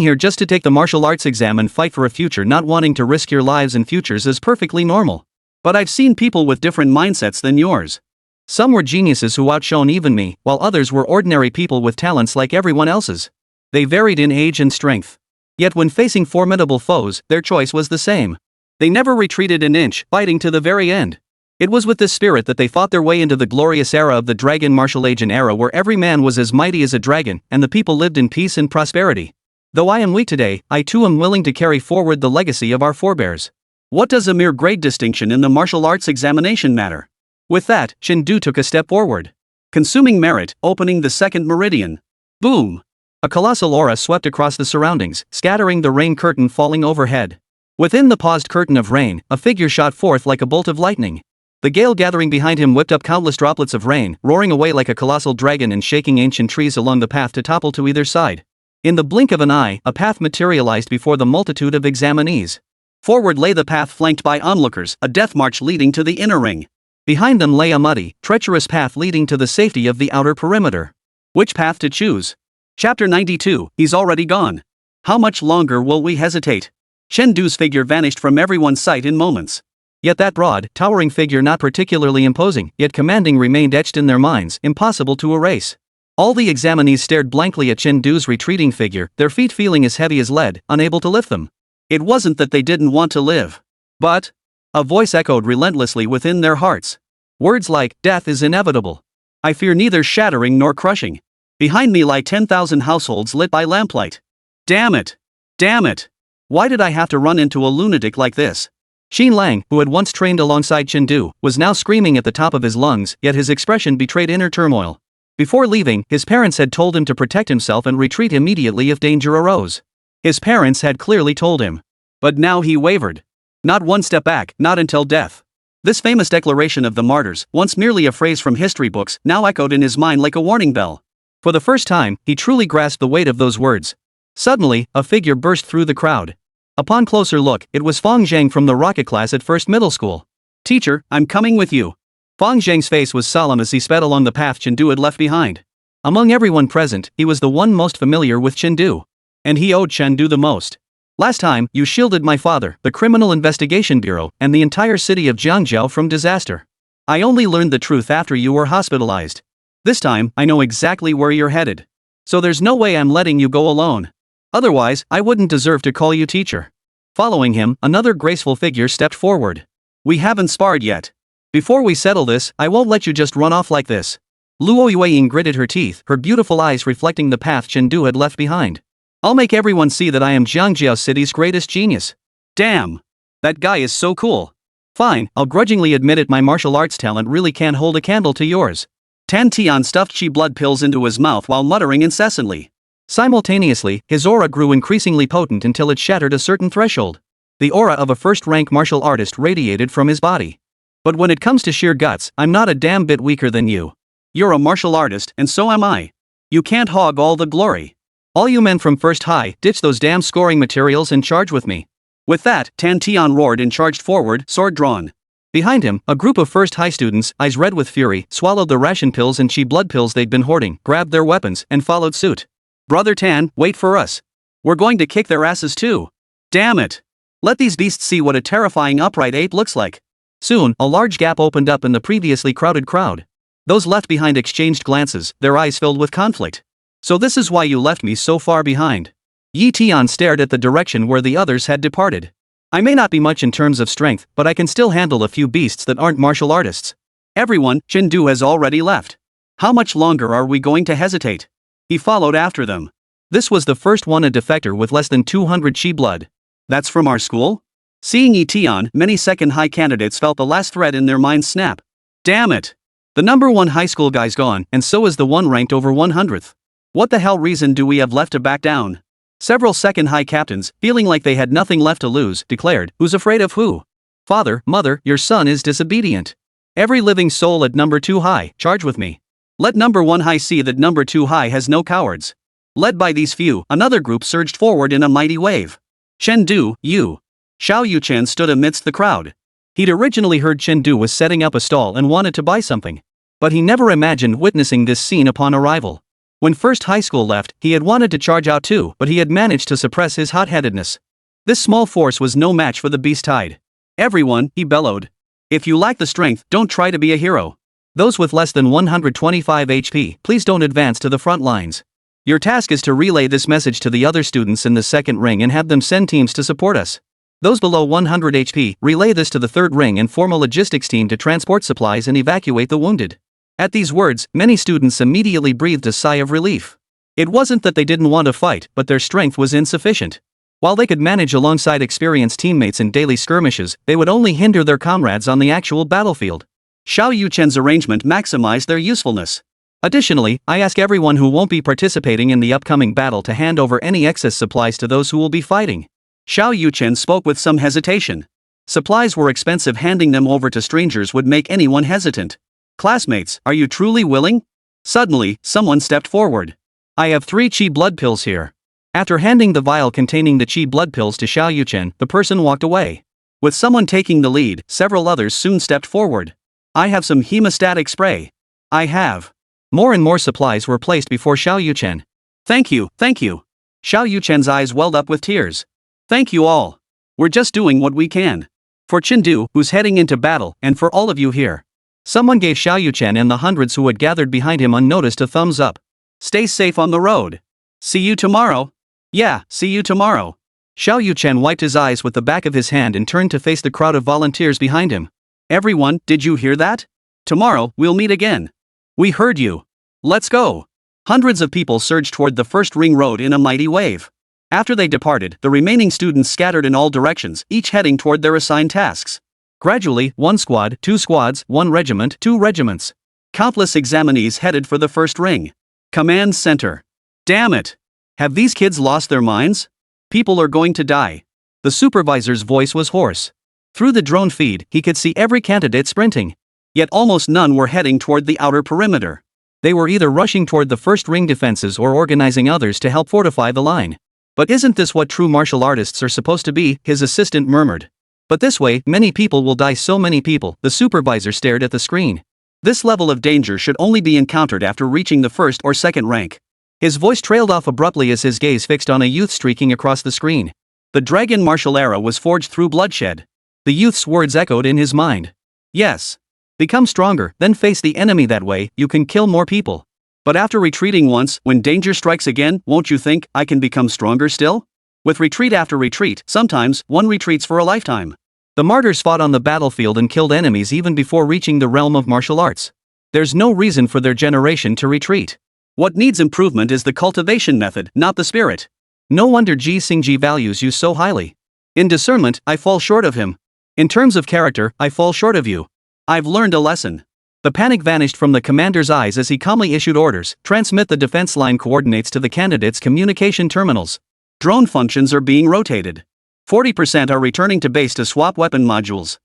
here just to take the martial arts exam and fight for a future, not wanting to risk your lives and futures, is perfectly normal. But I've seen people with different mindsets than yours. Some were geniuses who outshone even me, while others were ordinary people with talents like everyone else's. They varied in age and strength. Yet when facing formidable foes, their choice was the same. They never retreated an inch, fighting to the very end. It was with this spirit that they fought their way into the glorious era of the Dragon Martial Age, an era where every man was as mighty as a dragon, and the people lived in peace and prosperity. Though I am weak today, I too am willing to carry forward the legacy of our forebears. What does a mere grade distinction in the martial arts examination matter? With that, Chen Du took a step forward. Consuming merit, opening the second meridian. Boom! A colossal aura swept across the surroundings, scattering the rain curtain falling overhead. Within the paused curtain of rain, a figure shot forth like a bolt of lightning. The gale gathering behind him whipped up countless droplets of rain, roaring away like a colossal dragon and shaking ancient trees along the path to topple to either side. In the blink of an eye, a path materialized before the multitude of examinees. Forward lay the path flanked by onlookers, a death march leading to the inner ring. Behind them lay a muddy, treacherous path leading to the safety of the outer perimeter. Which path to choose? Chapter 92, he's already gone. How much longer will we hesitate? Chen Du's figure vanished from everyone's sight in moments. Yet that broad, towering figure, not particularly imposing, yet commanding, remained etched in their minds, impossible to erase. All the examinees stared blankly at Chen Du's retreating figure, their feet feeling as heavy as lead, unable to lift them. It wasn't that they didn't want to live. But a voice echoed relentlessly within their hearts. Words like, "Death is inevitable. I fear neither shattering nor crushing." Behind me lie 10,000 households lit by lamplight. Damn it! Damn it! Why did I have to run into a lunatic like this? Xin Lang, who had once trained alongside Chen Du, was now screaming at the top of his lungs, yet his expression betrayed inner turmoil. Before leaving, his parents had told him to protect himself and retreat immediately if danger arose. His parents had clearly told him. But now he wavered. Not one step back, not until death. This famous declaration of the martyrs, once merely a phrase from history books, now echoed in his mind like a warning bell. For the first time, he truly grasped the weight of those words. Suddenly, a figure burst through the crowd. Upon closer look, it was Fang Zhang from the rocket class at First Middle School. "Teacher, I'm coming with you." Fang Zhang's face was solemn as he sped along the path Chen Du had left behind. Among everyone present, he was the one most familiar with Chen Du. And he owed Chen Du the most. "Last time, you shielded my father, the Criminal Investigation Bureau, and the entire city of Jiangzhou from disaster. I only learned the truth after you were hospitalized. This time, I know exactly where you're headed. So there's no way I'm letting you go alone. Otherwise, I wouldn't deserve to call you teacher." Following him, another graceful figure stepped forward. "We haven't sparred yet. Before we settle this, I won't let you just run off like this." Luo Yueying gritted her teeth, her beautiful eyes reflecting the path Chen Du had left behind. "I'll make everyone see that I am Jiangzhou City's greatest genius. Damn! That guy is so cool. Fine, I'll grudgingly admit it, my martial arts talent really can't hold a candle to yours." Tan Tian stuffed chi blood pills into his mouth while muttering incessantly. Simultaneously, his aura grew increasingly potent until it shattered a certain threshold. The aura of a first-rank martial artist radiated from his body. "But when it comes to sheer guts, I'm not a damn bit weaker than you. You're a martial artist, and so am I. You can't hog all the glory. All you men from First High, ditch those damn scoring materials and charge with me." With that, Tan Tian roared and charged forward, sword drawn. Behind him, a group of First High students, eyes red with fury, swallowed the ration pills and chi blood pills they'd been hoarding, grabbed their weapons, and followed suit. "Brother Tan, wait for us. We're going to kick their asses too. Damn it. Let these beasts see what a terrifying upright ape looks like." Soon, a large gap opened up in the previously crowded crowd. Those left behind exchanged glances, their eyes filled with conflict. "So this is why you left me so far behind." Yi Tian stared at the direction where the others had departed. "I may not be much in terms of strength, but I can still handle a few beasts that aren't martial artists." "Everyone, Chen Du has already left. How much longer are we going to hesitate?" He followed after them. This was the first one, a defector with less than 200 chi blood. "That's from our school?" Seeing Yi Tian, many second high candidates felt the last thread in their minds snap. Damn it! The number one high school guy's gone, and so is the one ranked over 100th. What the hell reason do we have left to back down? Several second high captains, feeling like they had nothing left to lose, declared, "Who's afraid of who? Father, mother, your son is disobedient. Every living soul at number 2 high, charge with me. Let number 1 high see that number 2 high has no cowards." Led by these few, another group surged forward in a mighty wave. Chen Du, you. Xiao Yuchen stood amidst the crowd. He'd originally heard Chen Du was setting up a stall and wanted to buy something. But he never imagined witnessing this scene upon arrival. When first high school left, he had wanted to charge out too, but he had managed to suppress his hot-headedness. This small force was no match for the beast tide. "Everyone," he bellowed. "If you lack the strength, don't try to be a hero. Those with less than 125 HP, please don't advance to the front lines. Your task is to relay this message to the other students in the second ring and have them send teams to support us. Those below 100 HP, relay this to the third ring and form a logistics team to transport supplies and evacuate the wounded." At these words, many students immediately breathed a sigh of relief. It wasn't that they didn't want to fight, but their strength was insufficient. While they could manage alongside experienced teammates in daily skirmishes, they would only hinder their comrades on the actual battlefield. Xiao Yuchen's arrangement maximized their usefulness. Additionally, I ask everyone who won't be participating in the upcoming battle to hand over any excess supplies to those who will be fighting. Xiao Yuchen spoke with some hesitation. Supplies were expensive, handing them over to strangers would make anyone hesitant. "Classmates, are you truly willing?" Suddenly, someone stepped forward. "I have 3 chi blood pills here. After handing the vial containing the chi blood pills to Xiao Chen, the person walked away. With someone taking the lead, several others soon stepped forward. I have some hemostatic spray. I have. More and more supplies were placed before Xiao Chen. Thank you, thank you. Xiao Chen's eyes welled up with tears. Thank you all. We're just doing what we can. For Chengdu, who's heading into battle, and for all of you here. Someone gave Xiao Chen and the hundreds who had gathered behind him unnoticed a thumbs up. Stay safe on the road. See you tomorrow. Yeah, see you tomorrow. Xiao Chen wiped his eyes with the back of his hand and turned to face the crowd of volunteers behind him. Everyone, did you hear that? Tomorrow, we'll meet again. We heard you. Let's go. Hundreds of people surged toward the first ring road in a mighty wave. After they departed, the remaining students scattered in all directions, each heading toward their assigned tasks. Gradually, 1 squad, 2 squads, 1 regiment, 2 regiments. Countless examinees headed for the first ring. Command center. Damn it! Have these kids lost their minds? People are going to die. The supervisor's voice was hoarse. Through the drone feed, he could see every candidate sprinting. Yet almost none were heading toward the outer perimeter. They were either rushing toward the first ring defenses or organizing others to help fortify the line. But isn't this what true martial artists are supposed to be? His assistant murmured. But this way, many people will die. So many people. The supervisor stared at the screen. This level of danger should only be encountered after reaching the first or second rank. His voice trailed off abruptly as his gaze fixed on a youth streaking across the screen. The dragon martial era was forged through bloodshed. The youth's words echoed in his mind. Yes. Become stronger, then face the enemy. That way, you can kill more people. But after retreating once, when danger strikes again, won't you think, I can become stronger still? With retreat after retreat, sometimes, one retreats for a lifetime. The martyrs fought on the battlefield and killed enemies even before reaching the realm of martial arts. There's no reason for their generation to retreat. What needs improvement is the cultivation method, not the spirit. No wonder Ji Xingji values you so highly. In discernment, I fall short of him. In terms of character, I fall short of you. I've learned a lesson. The panic vanished from the commander's eyes as he calmly issued orders. Transmit the defense line coordinates to the candidates' communication terminals. Drone functions are being rotated. 40% are returning to base to swap weapon modules.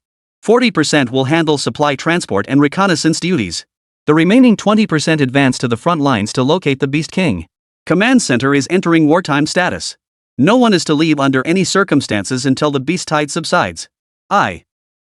40% will handle supply transport and reconnaissance duties. The remaining 20% advance to the front lines to locate the Beast King. Command Center is entering wartime status. No one is to leave under any circumstances until the beast tide subsides.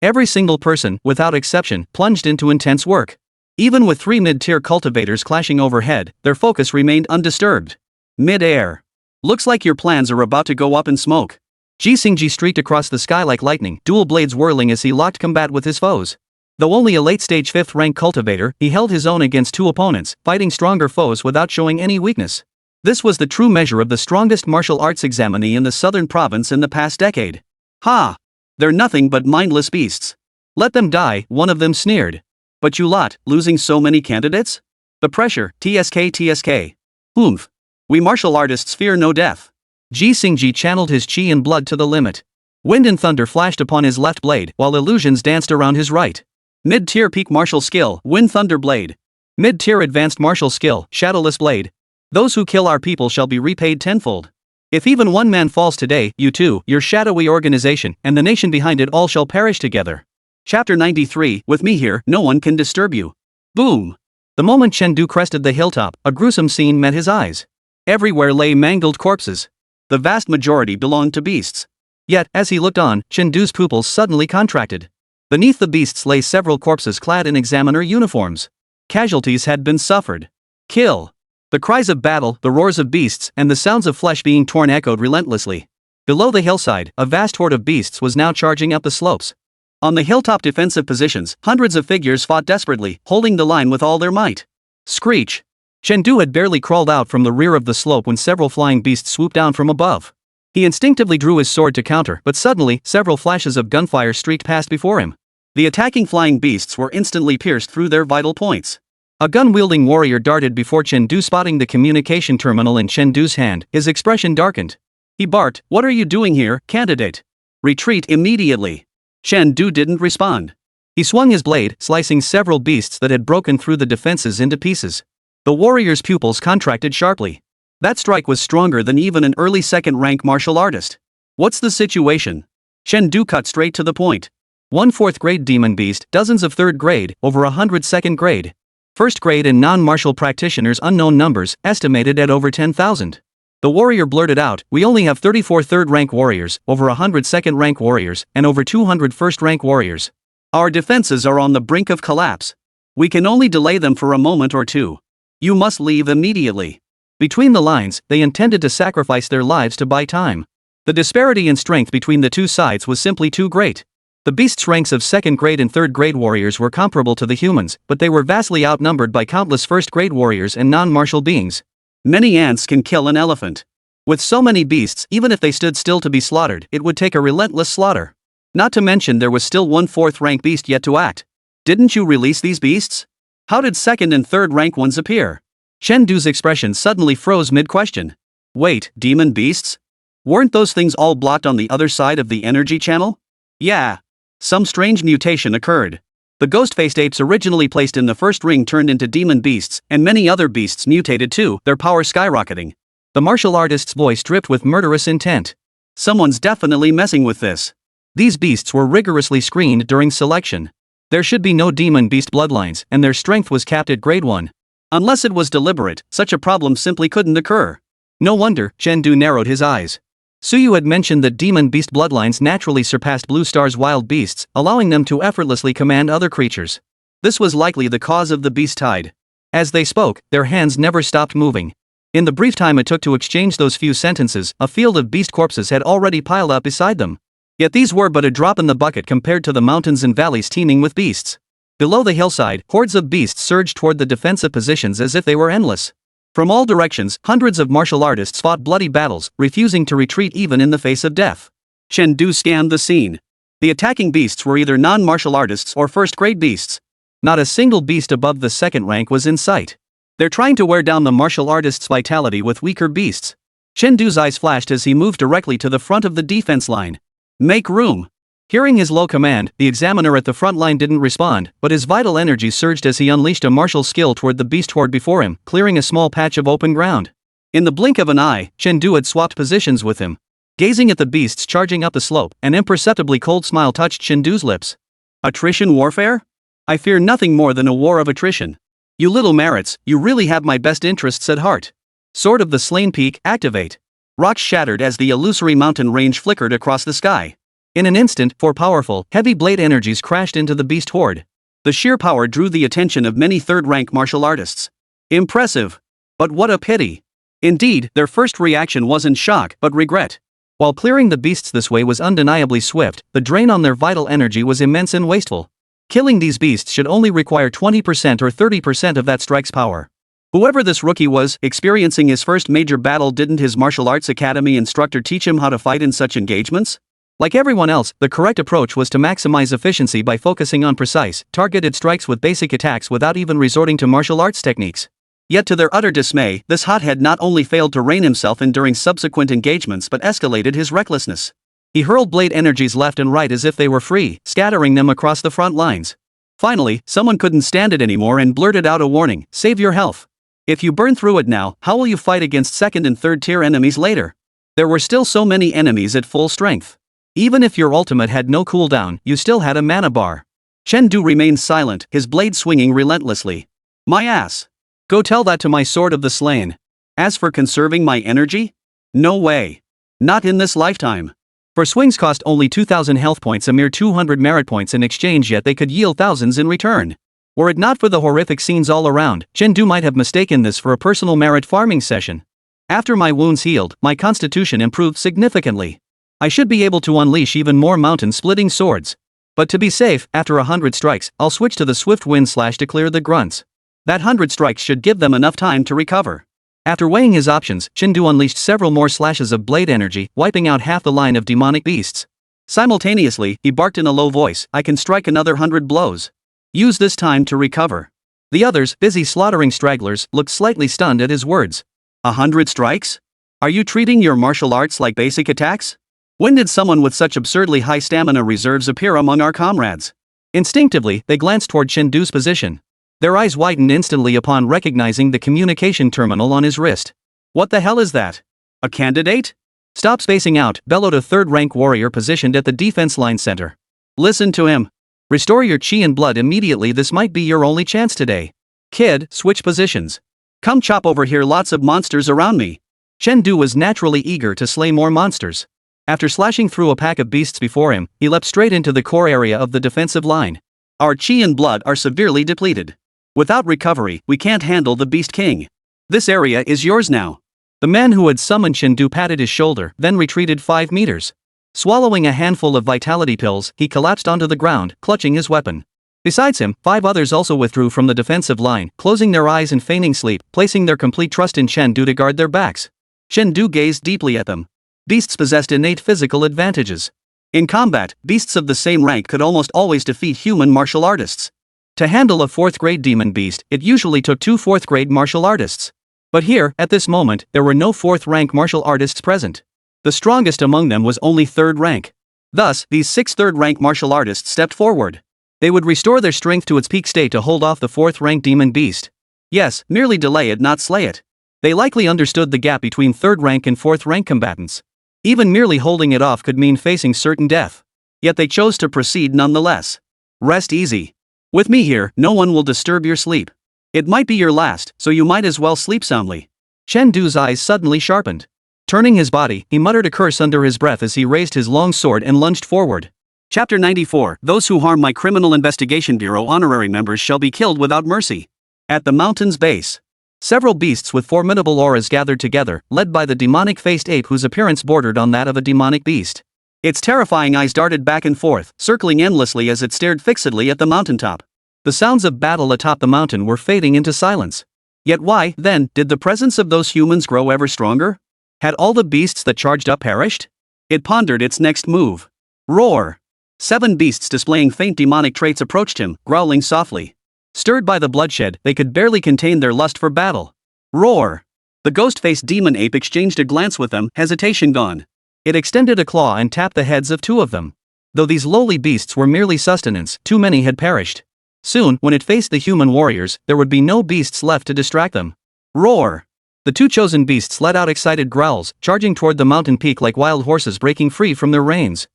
Every single person, without exception, plunged into intense work. Even with 3 mid-tier cultivators clashing overhead, their focus remained undisturbed. Mid-air. Looks like your plans are about to go up in smoke. Ji Xingji streaked across the sky like lightning, dual blades whirling as he locked combat with his foes. Though only a late-stage 5th-rank cultivator, he held his own against 2 opponents, fighting stronger foes without showing any weakness. This was the true measure of the strongest martial arts examinee in the southern province in the past decade. Ha! They're nothing but mindless beasts. Let them die, one of them sneered. But you lot, losing so many candidates? The pressure, TSK. Oomph. We martial artists fear no death. Ji Xingji channeled his chi and blood to the limit. Wind and thunder flashed upon his left blade, while illusions danced around his right. Mid-tier peak martial skill, Wind Thunder Blade. Mid-tier advanced martial skill, Shadowless Blade. Those who kill our people shall be repaid tenfold. If even one man falls today, you too, your shadowy organization, and the nation behind it all shall perish together. Chapter 93, with me here, no one can disturb you. Boom! The moment Chengdu crested the hilltop, a gruesome scene met his eyes. Everywhere lay mangled corpses. The vast majority belonged to beasts. Yet, as he looked on, Chengdu's pupils suddenly contracted. Beneath the beasts lay several corpses clad in examiner uniforms. Casualties had been suffered. Kill! The cries of battle, the roars of beasts, and the sounds of flesh being torn echoed relentlessly. Below the hillside, a vast horde of beasts was now charging up the slopes. On the hilltop defensive positions, hundreds of figures fought desperately, holding the line with all their might. Screech! Chengdu had barely crawled out from the rear of the slope when several flying beasts swooped down from above. He instinctively drew his sword to counter, but suddenly, several flashes of gunfire streaked past before him. The attacking flying beasts were instantly pierced through their vital points. A gun-wielding warrior darted before Chengdu, spotting the communication terminal in Chengdu's hand. His expression darkened. He barked, "What are you doing here, candidate? Retreat immediately." Chengdu didn't respond. He swung his blade, slicing several beasts that had broken through the defenses into pieces. The warrior's pupils contracted sharply. That strike was stronger than even an early 2nd-rank martial artist. What's the situation? Chengdu cut straight to the point. 1 4th-grade demon beast, dozens of 3rd grade, over 100 2nd grade. 1st grade and non-martial practitioners unknown numbers, estimated at over 10,000. The warrior blurted out, "We only have 34 third-rank warriors, over 100 second-rank warriors, and over 200 first-rank warriors. Our defenses are on the brink of collapse. We can only delay them for a moment or two. You must leave immediately." Between the lines, they intended to sacrifice their lives to buy time. The disparity in strength between the two sides was simply too great. The beasts' ranks of second-grade and third-grade warriors were comparable to the humans, but they were vastly outnumbered by countless first-grade warriors and non-martial beings. Many ants can kill an elephant. With so many beasts, even if they stood still to be slaughtered, it would take a relentless slaughter. Not to mention there was still one fourth-rank beast yet to act. "Didn't you release these beasts? How did second and third-rank ones appear?" Chen Du's expression suddenly froze mid-question. "Wait, demon beasts? Weren't those things all blocked on the other side of the energy channel?" "Yeah. Some strange mutation occurred. The ghost-faced apes originally placed in the first ring turned into demon beasts, and many other beasts mutated too, their power skyrocketing." The martial artist's voice dripped with murderous intent. "Someone's definitely messing with this. These beasts were rigorously screened during selection. There should be no demon beast bloodlines, and their strength was capped at grade 1. Unless it was deliberate, such a problem simply couldn't occur." No wonder, Chen Du narrowed his eyes. Suyu had mentioned that demon beast bloodlines naturally surpassed Blue Star's wild beasts, allowing them to effortlessly command other creatures. This was likely the cause of the beast tide. As they spoke, their hands never stopped moving. In the brief time it took to exchange those few sentences, a field of beast corpses had already piled up beside them. Yet these were but a drop in the bucket compared to the mountains and valleys teeming with beasts. Below the hillside, hordes of beasts surged toward the defensive positions as if they were endless. From all directions, hundreds of martial artists fought bloody battles, refusing to retreat even in the face of death. Chen Du scanned the scene. The attacking beasts were either non-martial artists or first-grade beasts. Not a single beast above the second rank was in sight. They're trying to wear down the martial artists' vitality with weaker beasts. Chen Du's eyes flashed as he moved directly to the front of the defense line. "Make room." Hearing his low command, the examiner at the front line didn't respond, but his vital energy surged as he unleashed a martial skill toward the beast horde before him, clearing a small patch of open ground. In the blink of an eye, Chen Du had swapped positions with him. Gazing at the beasts charging up the slope, an imperceptibly cold smile touched Chen Du's lips. "Attrition warfare? I fear nothing more than a war of attrition. You little merits, you really have my best interests at heart. Sword of the Slain Peak, activate." Rocks shattered as the illusory mountain range flickered across the sky. In an instant, 4 powerful, heavy blade energies crashed into the beast horde. The sheer power drew the attention of many third-rank martial artists. Impressive. But what a pity. Indeed, their first reaction wasn't shock but regret. While clearing the beasts this way was undeniably swift, the drain on their vital energy was immense and wasteful. Killing these beasts should only require 20% or 30% of that strike's power. Whoever this rookie was, experiencing his first major battle, didn't his martial arts academy instructor teach him how to fight in such engagements? Like everyone else, the correct approach was to maximize efficiency by focusing on precise, targeted strikes with basic attacks without even resorting to martial arts techniques. Yet to their utter dismay, this hothead not only failed to rein himself in during subsequent engagements but escalated his recklessness. He hurled blade energies left and right as if they were free, scattering them across the front lines. Finally, someone couldn't stand it anymore and blurted out a warning: "Save your health. If you burn through it now, how will you fight against second and third tier enemies later?" There were still so many enemies at full strength. Even if your ultimate had no cooldown, you still had a mana bar. Chen Du remained silent, his blade swinging relentlessly. "My ass. Go tell that to my Sword of the Slain. As for conserving my energy? No way. Not in this lifetime." For swings cost only 2,000 health points, a mere 200 merit points in exchange, yet they could yield thousands in return. Were it not for the horrific scenes all around, Chen Du might have mistaken this for a personal merit farming session. "After my wounds healed, my constitution improved significantly. I should be able to unleash even more mountain-splitting swords. But to be safe, after 100 strikes, I'll switch to the swift wind slash to clear the grunts. That 100 strikes should give them enough time to recover." After weighing his options, Chen Du unleashed several more slashes of blade energy, wiping out half the line of demonic beasts. Simultaneously, he barked in a low voice, "I can strike another 100 blows. Use this time to recover." The others, busy slaughtering stragglers, looked slightly stunned at his words. 100 strikes? Are you treating your martial arts like basic attacks? When did someone with such absurdly high stamina reserves appear among our comrades? Instinctively, they glanced toward Chen Du's position. Their eyes widened instantly upon recognizing the communication terminal on his wrist. "What the hell is that? A candidate?" "Stop spacing out," bellowed a third-rank warrior positioned at the defense line center. "Listen to him. Restore your chi and blood immediately, this might be your only chance today. Kid, switch positions. Come chop over here, lots of monsters around me." Chen Du was naturally eager to slay more monsters. After slashing through a pack of beasts before him, he leapt straight into the core area of the defensive line. Our chi and blood are severely depleted. Without recovery, we can't handle the Beast King. This area is yours now. The man who had summoned Chen Du patted his shoulder, then retreated 5 meters. Swallowing a handful of vitality pills, he collapsed onto the ground, clutching his weapon. Besides him, 5 others also withdrew from the defensive line, closing their eyes and feigning sleep, placing their complete trust in Chen Du to guard their backs. Chen Du gazed deeply at them. Beasts possessed innate physical advantages. In combat, beasts of the same rank could almost always defeat human martial artists. To handle a 4th-grade demon beast, it usually took 2 4th-grade martial artists. But here, at this moment, there were no 4th-rank martial artists present. The strongest among them was only 3rd rank. Thus, these 6 3rd-rank martial artists stepped forward. They would restore their strength to its peak state to hold off the 4th-rank demon beast. Yes, merely delay it, not slay it. They likely understood the gap between 3rd-rank and 4th-rank combatants. Even merely holding it off could mean facing certain death. Yet they chose to proceed nonetheless. Rest easy. With me here, no one will disturb your sleep. It might be your last, so you might as well sleep soundly. Chen Du's eyes suddenly sharpened. Turning his body, he muttered a curse under his breath as he raised his long sword and lunged forward. Chapter 94. Those who harm my Criminal Investigation Bureau honorary members shall be killed without mercy. At the mountain's base, several beasts with formidable auras gathered together, led by the demonic-faced ape whose appearance bordered on that of a demonic beast. Its terrifying eyes darted back and forth, circling endlessly as it stared fixedly at the mountaintop. The sounds of battle atop the mountain were fading into silence. Yet why, then, did the presence of those humans grow ever stronger? Had all the beasts that charged up perished? It pondered its next move. Roar! 7 beasts displaying faint demonic traits approached him, growling softly. Stirred by the bloodshed, they could barely contain their lust for battle. Roar! The ghost-faced demon ape exchanged a glance with them, hesitation gone. It extended a claw and tapped the heads of 2 of them. Though these lowly beasts were merely sustenance, too many had perished. Soon, when it faced the human warriors, there would be no beasts left to distract them. Roar! The 2 chosen beasts let out excited growls, charging toward the mountain peak like wild horses breaking free from their reins.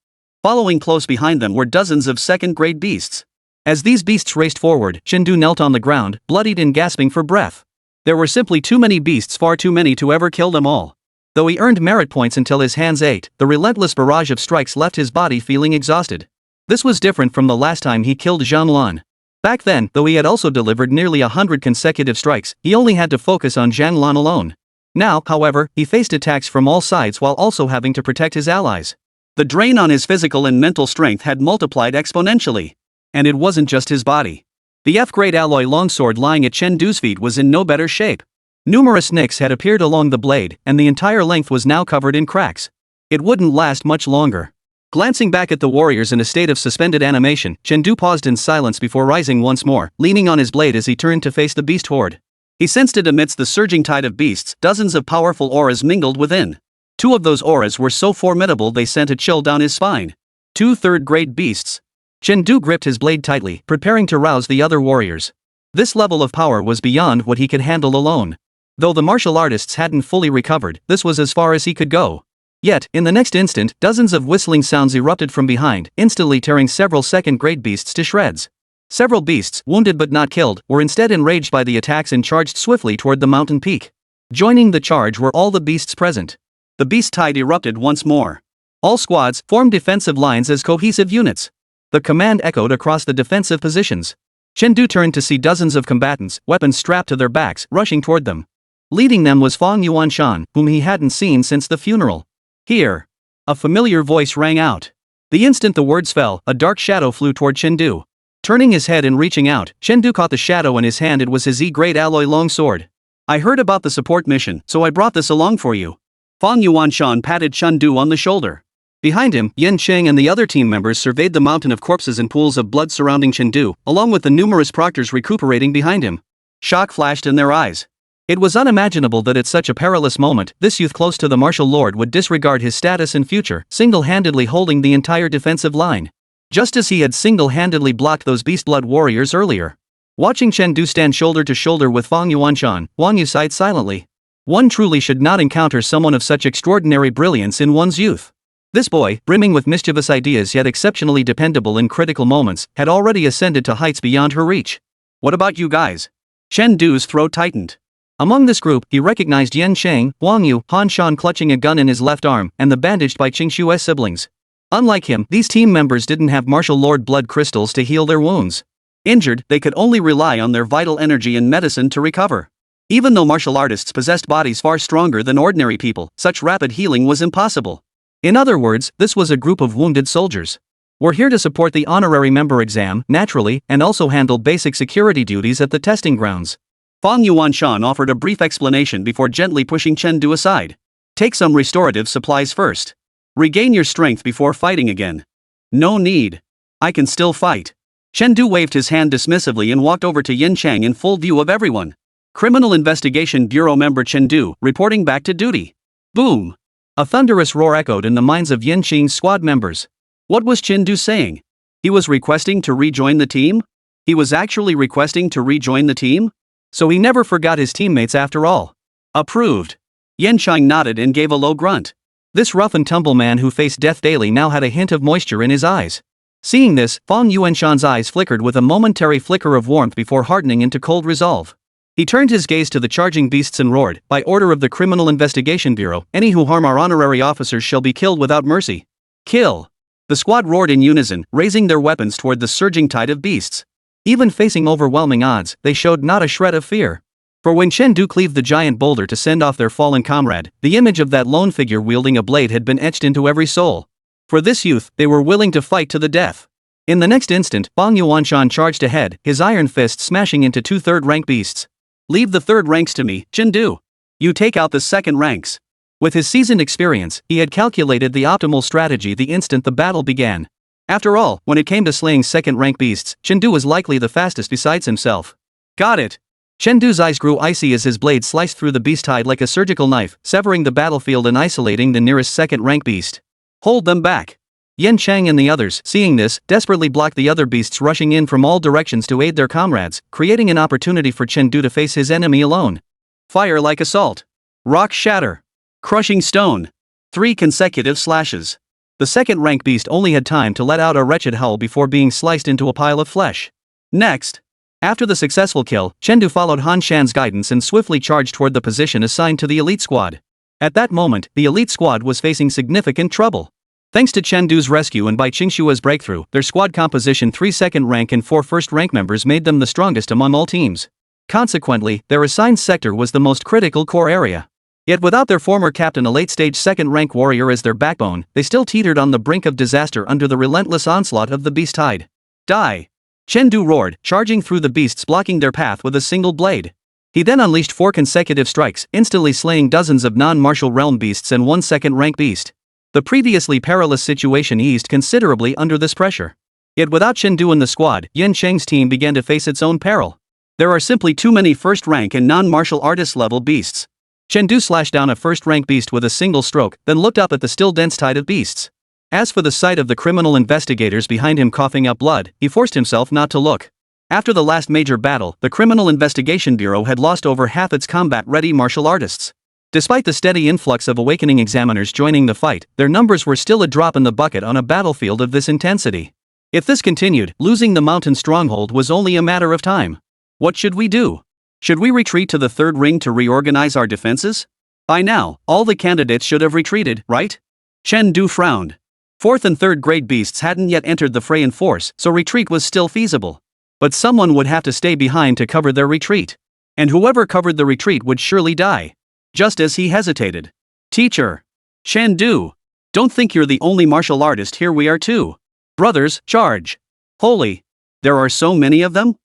Following close behind them were dozens of 2nd-grade beasts. As these beasts raced forward, Chen Du knelt on the ground, bloodied and gasping for breath. There were simply too many beasts, far too many to ever kill them all. Though he earned merit points until his hands ached, the relentless barrage of strikes left his body feeling exhausted. This was different from the last time he killed Zhang Lan. Back then, though he had also delivered nearly 100 consecutive strikes, he only had to focus on Zhang Lan alone. Now, however, he faced attacks from all sides while also having to protect his allies. The drain on his physical and mental strength had multiplied exponentially. And it wasn't just his body. The F-grade alloy longsword lying at Chen Du's feet was in no better shape. Numerous nicks had appeared along the blade, and the entire length was now covered in cracks. It wouldn't last much longer. Glancing back at the warriors in a state of suspended animation, Chen Du paused in silence before rising once more, leaning on his blade as he turned to face the beast horde. He sensed it amidst the surging tide of beasts, dozens of powerful auras mingled within. 2 of those auras were so formidable they sent a chill down his spine. 2 3rd-grade beasts. Chen Du gripped his blade tightly, preparing to rouse the other warriors. This level of power was beyond what he could handle alone. Though the martial artists hadn't fully recovered, this was as far as he could go. Yet, in the next instant, dozens of whistling sounds erupted from behind, instantly tearing several 2nd-grade beasts to shreds. Several beasts, wounded but not killed, were instead enraged by the attacks and charged swiftly toward the mountain peak. Joining the charge were all the beasts present. The beast tide erupted once more. All squads formed defensive lines as cohesive units. The command echoed across the defensive positions. Chen Du turned to see dozens of combatants, weapons strapped to their backs, rushing toward them. Leading them was Fang Yuanshan, whom he hadn't seen since the funeral. Here! A familiar voice rang out. The instant the words fell, a dark shadow flew toward Chen Du. Turning his head and reaching out, Chen Du caught the shadow in his hand. It was his E-grade alloy longsword. I heard about the support mission, so I brought this along for you. Fang Yuanshan patted Chen Du on the shoulder. Behind him, Yan Cheng and the other team members surveyed the mountain of corpses and pools of blood surrounding Chen Du, along with the numerous proctors recuperating behind him. Shock flashed in their eyes. It was unimaginable that at such a perilous moment, this youth close to the martial lord would disregard his status and future, single-handedly holding the entire defensive line. Just as he had single-handedly blocked those beast blood warriors earlier. Watching Chen Du stand shoulder to shoulder with Fang Yuanshan, Wang Yu sighed silently. One truly should not encounter someone of such extraordinary brilliance in one's youth. This boy, brimming with mischievous ideas yet exceptionally dependable in critical moments, had already ascended to heights beyond her reach. What about you guys? Chen Du's throat tightened. Among this group, he recognized Yan Cheng, Wang Yu, Han Shan clutching a gun in his left arm, and the bandaged by Qingshue's siblings. Unlike him, these team members didn't have martial lord blood crystals to heal their wounds. Injured, they could only rely on their vital energy and medicine to recover. Even though martial artists possessed bodies far stronger than ordinary people, such rapid healing was impossible. In other words, this was a group of wounded soldiers. We're here to support the honorary member exam, naturally, and also handle basic security duties at the testing grounds. Fang Yuanshan offered a brief explanation before gently pushing Chen Du aside. Take some restorative supplies first. Regain your strength before fighting again. No need. I can still fight. Chen Du waved his hand dismissively and walked over to Yin Chang in full view of everyone. Criminal Investigation Bureau member Chen Du, reporting back to duty. Boom! A thunderous roar echoed in the minds of Yin Qing's squad members. What was Chen Du saying? He was requesting to rejoin the team? He was actually requesting to rejoin the team? So he never forgot his teammates after all. Approved. Yen Chang nodded and gave a low grunt. This rough and tumble man who faced death daily now had a hint of moisture in his eyes. Seeing this, Fang Yuanshan's eyes flickered with a momentary flicker of warmth before hardening into cold resolve. He turned his gaze to the charging beasts and roared, "By order of the Criminal Investigation Bureau, any who harm our honorary officers shall be killed without mercy." Kill! The squad roared in unison, raising their weapons toward the surging tide of beasts. Even facing overwhelming odds, they showed not a shred of fear. For when Chen Du cleaved the giant boulder to send off their fallen comrade, the image of that lone figure wielding a blade had been etched into every soul. For this youth, they were willing to fight to the death. In the next instant, Fang Yuanshan charged ahead, his iron fist smashing into 2 third-rank beasts. "Leave the third ranks to me, Chen Du. You take out the second ranks." With his seasoned experience, he had calculated the optimal strategy the instant the battle began. After all, when it came to slaying second-rank beasts, Chen Du was likely the fastest besides himself. Got it! Chen Du's eyes grew icy as his blade sliced through the beast hide like a surgical knife, severing the battlefield and isolating the nearest second-rank beast. Hold them back! Yen Chang and the others, seeing this, desperately blocked the other beasts rushing in from all directions to aid their comrades, creating an opportunity for Chen Du to face his enemy alone. Fire like assault. Rock shatter. Crushing stone. 3 consecutive slashes. The second-rank beast only had time to let out a wretched howl before being sliced into a pile of flesh. Next. After the successful kill, Chen Du followed Han Shan's guidance and swiftly charged toward the position assigned to the elite squad. At that moment, the elite squad was facing significant trouble. Thanks to Chen Du's rescue and by Qingshue's breakthrough, their squad composition 3 second-rank and 4 first-rank members made them the strongest among all teams. Consequently, their assigned sector was the most critical core area. Yet without their former captain, a late-stage second-rank warrior as their backbone, they still teetered on the brink of disaster under the relentless onslaught of the beast tide. Die! Chen Du roared, charging through the beasts, blocking their path with a single blade. He then unleashed 4 consecutive strikes, instantly slaying dozens of non-martial realm beasts and 1 second-rank beast. The previously perilous situation eased considerably under this pressure. Yet without Chen Du in the squad, Yen Cheng's team began to face its own peril. There are simply too many first-rank and non-martial artist-level beasts. Chen Du slashed down a first-rank beast with a single stroke, then looked up at the still dense tide of beasts. As for the sight of the criminal investigators behind him coughing up blood, he forced himself not to look. After the last major battle, the Criminal Investigation Bureau had lost over half its combat-ready martial artists. Despite the steady influx of awakening examiners joining the fight, their numbers were still a drop in the bucket on a battlefield of this intensity. If this continued, losing the mountain stronghold was only a matter of time. What should we do? Should we retreat to the third ring to reorganize our defenses? By now, all the candidates should have retreated, right? Chen Du frowned. 4th and 3rd grade beasts hadn't yet entered the fray in force, so retreat was still feasible. But someone would have to stay behind to cover their retreat. And whoever covered the retreat would surely die. Just as he hesitated. Teacher. Chen Du. Don't think you're the only martial artist here, we are too. Brothers, charge. Holy. There are so many of them?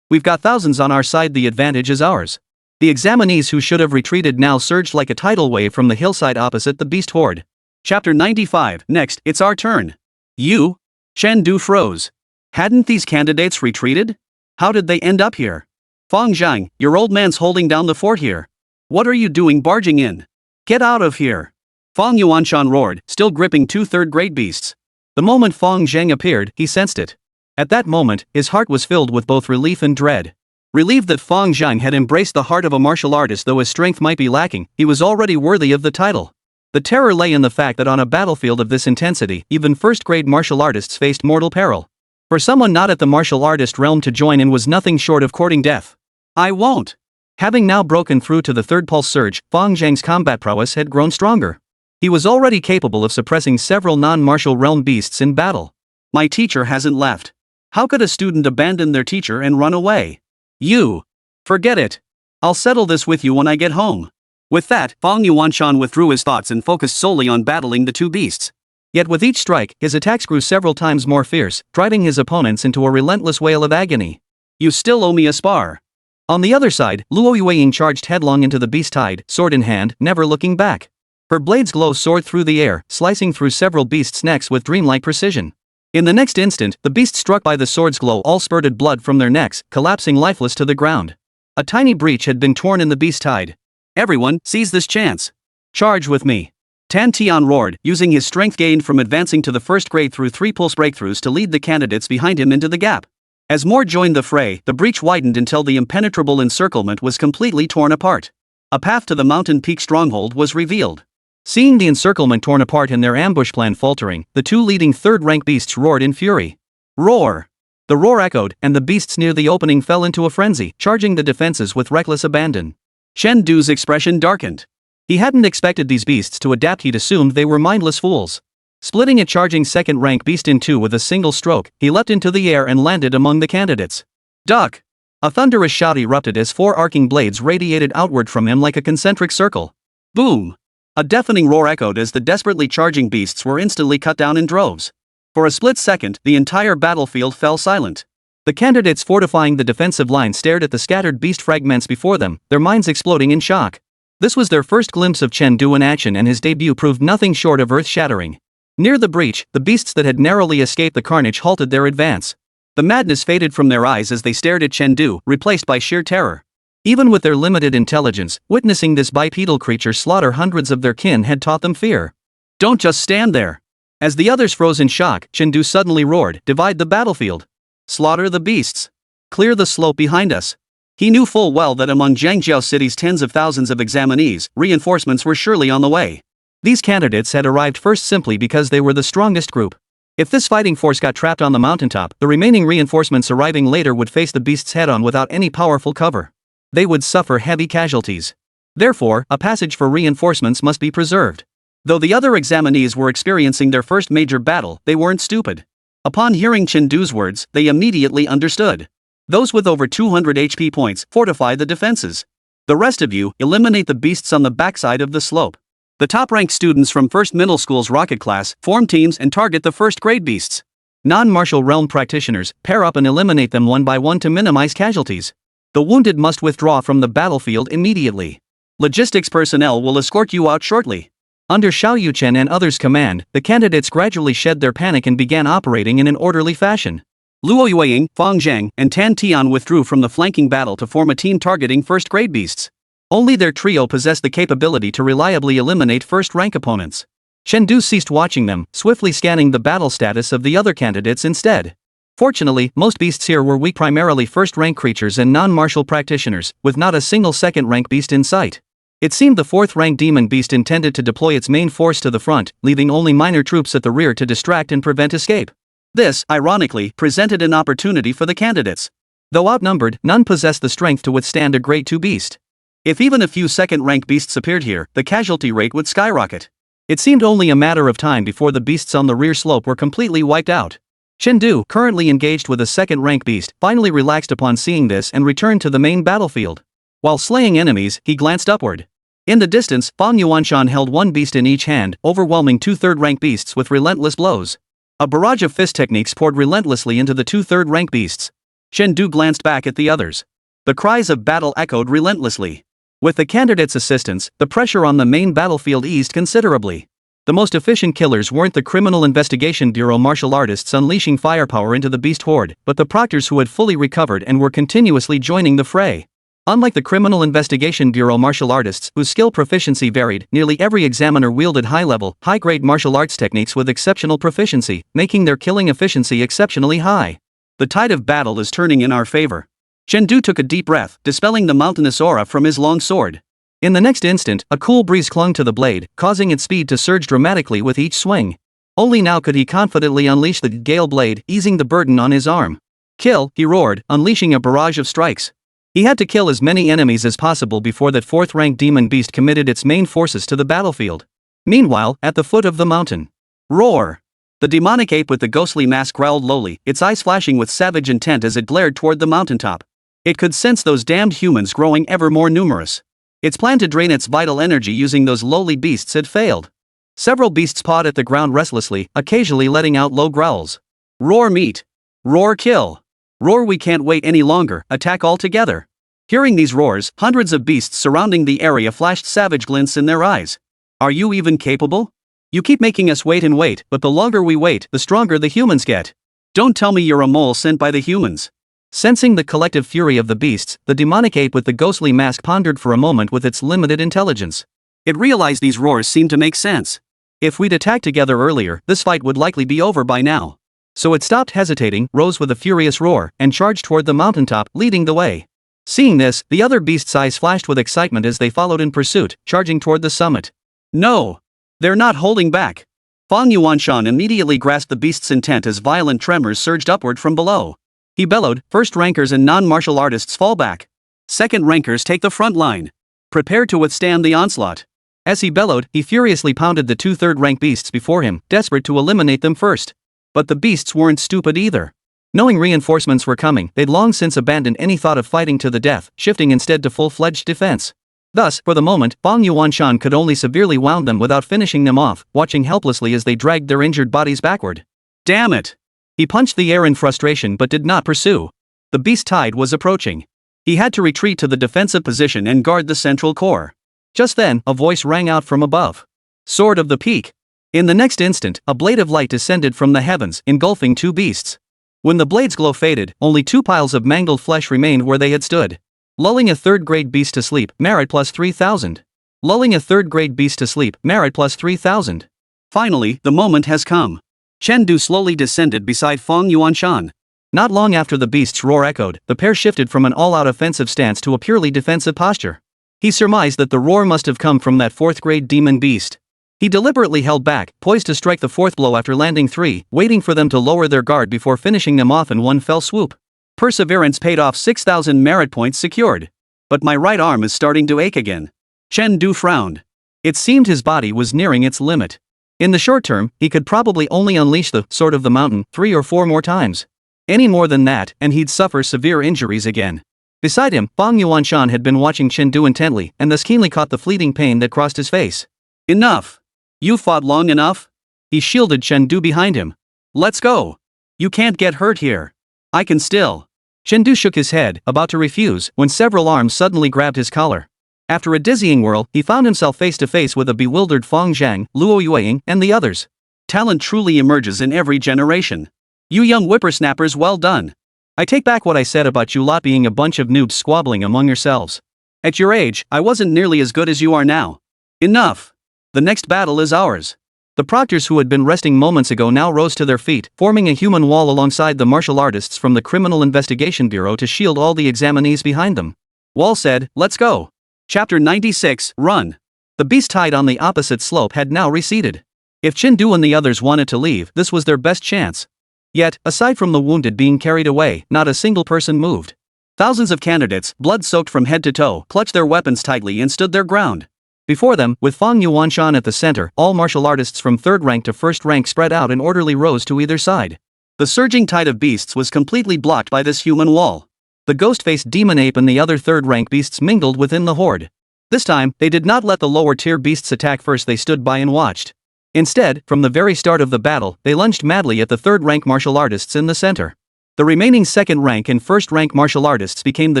We've got thousands on our side, the advantage is ours. The examinees who should have retreated now surged like a tidal wave from the hillside opposite the beast horde. Chapter 95. Next, it's our turn. You? Chen Du froze. Hadn't these candidates retreated? How did they end up here? Fang Zhang, your old man's holding down the fort here. What are you doing barging in? Get out of here. Fang Yuanshan roared, still gripping 2 third-grade beasts. The moment Fang Zhang appeared, he sensed it. At that moment, his heart was filled with both relief and dread. Relieved that Fang Zhang had embraced the heart of a martial artist, though his strength might be lacking, he was already worthy of the title. The terror lay in the fact that on a battlefield of this intensity, even first-grade martial artists faced mortal peril. For someone not at the martial artist realm to join in was nothing short of courting death. I won't. Having now broken through to the third pulse surge, Fang Zhang's combat prowess had grown stronger. He was already capable of suppressing several non-martial realm beasts in battle. My teacher hasn't left. How could a student abandon their teacher and run away? You. Forget it. I'll settle this with you when I get home. With that, Fang Yuanshan withdrew his thoughts and focused solely on battling the two beasts. Yet with each strike, his attacks grew several times more fierce, driving his opponents into a relentless wail of agony. You still owe me a spar. On the other side, Luo Yueying charged headlong into the beast tide, sword in hand, never looking back. Her blade's glow soared through the air, slicing through several beasts' necks with dreamlike precision. In the next instant, the beasts struck by the sword's glow all spurted blood from their necks, collapsing lifeless to the ground. A tiny breach had been torn in the beast tide. Everyone, seize this chance. Charge with me. Tan Tian roared, using his strength gained from advancing to the first grade through 3 pulse breakthroughs to lead the candidates behind him into the gap. As more joined the fray, the breach widened until the impenetrable encirclement was completely torn apart. A path to the mountain peak stronghold was revealed. Seeing the encirclement torn apart and their ambush plan faltering, the two leading third-rank beasts roared in fury. Roar! The roar echoed, and the beasts near the opening fell into a frenzy, charging the defenses with reckless abandon. Chen Du's expression darkened. He hadn't expected these beasts to adapt. He'd assumed they were mindless fools. Splitting a charging second-rank beast in two with a single stroke, he leapt into the air and landed among the candidates. Duck! A thunderous shout erupted as 4 arcing blades radiated outward from him like a concentric circle. Boom! A deafening roar echoed as the desperately charging beasts were instantly cut down in droves. For a split second, the entire battlefield fell silent. The candidates fortifying the defensive line stared at the scattered beast fragments before them, their minds exploding in shock. This was their first glimpse of Chen Du in action, and his debut proved nothing short of earth-shattering. Near the breach, the beasts that had narrowly escaped the carnage halted their advance. The madness faded from their eyes as they stared at Chen Du, replaced by sheer terror. Even with their limited intelligence, witnessing this bipedal creature slaughter hundreds of their kin had taught them fear. Don't just stand there. As the others froze in shock, Chen Du suddenly roared, divide the battlefield. Slaughter the beasts. Clear the slope behind us. He knew full well that among Jiangjiao City's tens of thousands of examinees, reinforcements were surely on the way. These candidates had arrived first simply because they were the strongest group. If this fighting force got trapped on the mountaintop, the remaining reinforcements arriving later would face the beasts head-on without any powerful cover. They would suffer heavy casualties. Therefore, a passage for reinforcements must be preserved. Though the other examinees were experiencing their first major battle, they weren't stupid. Upon hearing Chen Du's words, they immediately understood. Those with over 200 HP points, fortify the defenses. The rest of you, eliminate the beasts on the backside of the slope. The top-ranked students from First Middle School's rocket class, form teams and target the first-grade beasts. Non-martial realm practitioners, pair up and eliminate them one by one to minimize casualties. The wounded must withdraw from the battlefield immediately. Logistics personnel will escort you out shortly. Under Xiao Yuchen and others' command, the candidates gradually shed their panic and began operating in an orderly fashion. Luo Yueying, Fang Zhang, and Tan Tian withdrew from the flanking battle to form a team targeting first-grade beasts. Only their trio possessed the capability to reliably eliminate first-rank opponents. Chen Du ceased watching them, swiftly scanning the battle status of the other candidates instead. Fortunately, most beasts here were weak, primarily first-rank creatures and non-martial practitioners, with not a single second-rank beast in sight. It seemed the fourth-rank demon beast intended to deploy its main force to the front, leaving only minor troops at the rear to distract and prevent escape. This, ironically, presented an opportunity for the candidates. Though outnumbered, none possessed the strength to withstand a Grade 2 beast. If even a few second-rank beasts appeared here, the casualty rate would skyrocket. It seemed only a matter of time before the beasts on the rear slope were completely wiped out. Chen Du, currently engaged with a second-rank beast, finally relaxed upon seeing this and returned to the main battlefield. While slaying enemies, he glanced upward. In the distance, Fang Yuanshan held one beast in each hand, overwhelming 2 third-rank beasts with relentless blows. A barrage of fist techniques poured relentlessly into the 2 third-rank beasts. Chen Du glanced back at the others. The cries of battle echoed relentlessly. With the candidates' assistance, the pressure on the main battlefield eased considerably. The most efficient killers weren't the Criminal Investigation Bureau martial artists unleashing firepower into the beast horde, but the proctors who had fully recovered and were continuously joining the fray. Unlike the Criminal Investigation Bureau martial artists, whose skill proficiency varied, nearly every examiner wielded high-level, high-grade martial arts techniques with exceptional proficiency, making their killing efficiency exceptionally high. The tide of battle is turning in our favor. Chen Du took a deep breath, dispelling the mountainous aura from his long sword. In the next instant, a cool breeze clung to the blade, causing its speed to surge dramatically with each swing. Only now could he confidently unleash the gale blade, easing the burden on his arm. Kill, he roared, unleashing a barrage of strikes. He had to kill as many enemies as possible before that 4th rank demon beast committed its main forces to the battlefield. Meanwhile, at the foot of the mountain. Roar! The demonic ape with the ghostly mask growled lowly, its eyes flashing with savage intent as it glared toward the mountaintop. It could sense those damned humans growing ever more numerous. Its plan to drain its vital energy using those lowly beasts had failed. Several beasts pawed at the ground restlessly, occasionally letting out low growls. Roar meat! Roar kill! Roar we can't wait any longer, attack all together! Hearing these roars, hundreds of beasts surrounding the area flashed savage glints in their eyes. Are you even capable? You keep making us wait and wait, but the longer we wait, the stronger the humans get. Don't tell me you're a mole sent by the humans. Sensing the collective fury of the beasts, the demonic ape with the ghostly mask pondered for a moment with its limited intelligence. It realized these roars seemed to make sense. If we'd attacked together earlier, this fight would likely be over by now. So it stopped hesitating, rose with a furious roar, and charged toward the mountaintop, leading the way. Seeing this, the other beasts' eyes flashed with excitement as they followed in pursuit, charging toward the summit. No! They're not holding back. Fang Yuanshan immediately grasped the beast's intent as violent tremors surged upward from below. He bellowed, first rankers and non-martial artists fall back. Second rankers take the front line. Prepare to withstand the onslaught. As he bellowed, he furiously pounded the 2 third-rank beasts before him, desperate to eliminate them first. But the beasts weren't stupid either. Knowing reinforcements were coming, they'd long since abandoned any thought of fighting to the death, shifting instead to full-fledged defense. Thus, for the moment, Fang Yuanshan could only severely wound them without finishing them off, watching helplessly as they dragged their injured bodies backward. Damn it! He punched the air in frustration but did not pursue. The beast tide was approaching. He had to retreat to the defensive position and guard the central core. Just then, a voice rang out from above. Sword of the Peak! In the next instant, a blade of light descended from the heavens, engulfing 2 beasts. When the blade's glow faded, only 2 piles of mangled flesh remained where they had stood. Lulling a 3rd-grade beast to sleep, merit plus 3,000. Lulling a 3rd-grade beast to sleep, merit plus 3,000. Finally, the moment has come. Chen slowly descended beside Fang Yuanshan. Not long after the beast's roar echoed, the pair shifted from an all-out offensive stance to a purely defensive posture. He surmised that the roar must have come from that 4th-grade demon beast. He deliberately held back, poised to strike the 4th blow after landing 3, waiting for them to lower their guard before finishing them off in one fell swoop. Perseverance paid off, 6,000 merit points secured. But my right arm is starting to ache again. Chen frowned. It seemed his body was nearing its limit. In the short term, he could probably only unleash the Sword of the Mountain 3 or 4 more times. Any more than that, and he'd suffer severe injuries again. Beside him, Fang Yuanshan had been watching Chen intently, and thus keenly caught the fleeting pain that crossed his face. Enough! You fought long enough? He shielded Chen behind him. Let's go! You can't get hurt here. I can still. Chen shook his head, about to refuse, when several arms suddenly grabbed his collar. After a dizzying whirl, he found himself face to face with a bewildered Fang Zhang, Luo Yueying, and the others. Talent truly emerges in every generation. You young whippersnappers, well done. I take back what I said about you lot being a bunch of noobs squabbling among yourselves. At your age, I wasn't nearly as good as you are now. Enough! The next battle is ours. The proctors who had been resting moments ago now rose to their feet, forming a human wall alongside the martial artists from the Criminal Investigation Bureau to shield all the examinees behind them. Wall said, let's go. Chapter 96, Run. The beast tide on the opposite slope had now receded. If Chen and the others wanted to leave, this was their best chance. Yet, aside from the wounded being carried away, not a single person moved. Thousands of candidates, blood-soaked from head to toe, clutched their weapons tightly and stood their ground. Before them, with Fang Yuanshan at the center, all martial artists from 3rd rank to 1st rank spread out in orderly rows to either side. The surging tide of beasts was completely blocked by this human wall. The ghost-faced demon ape and the other 3rd rank beasts mingled within the horde. This time, they did not let the lower-tier beasts attack first, they stood by and watched. Instead, from the very start of the battle, they lunged madly at the 3rd rank martial artists in the center. The remaining 2nd rank and 1st rank martial artists became the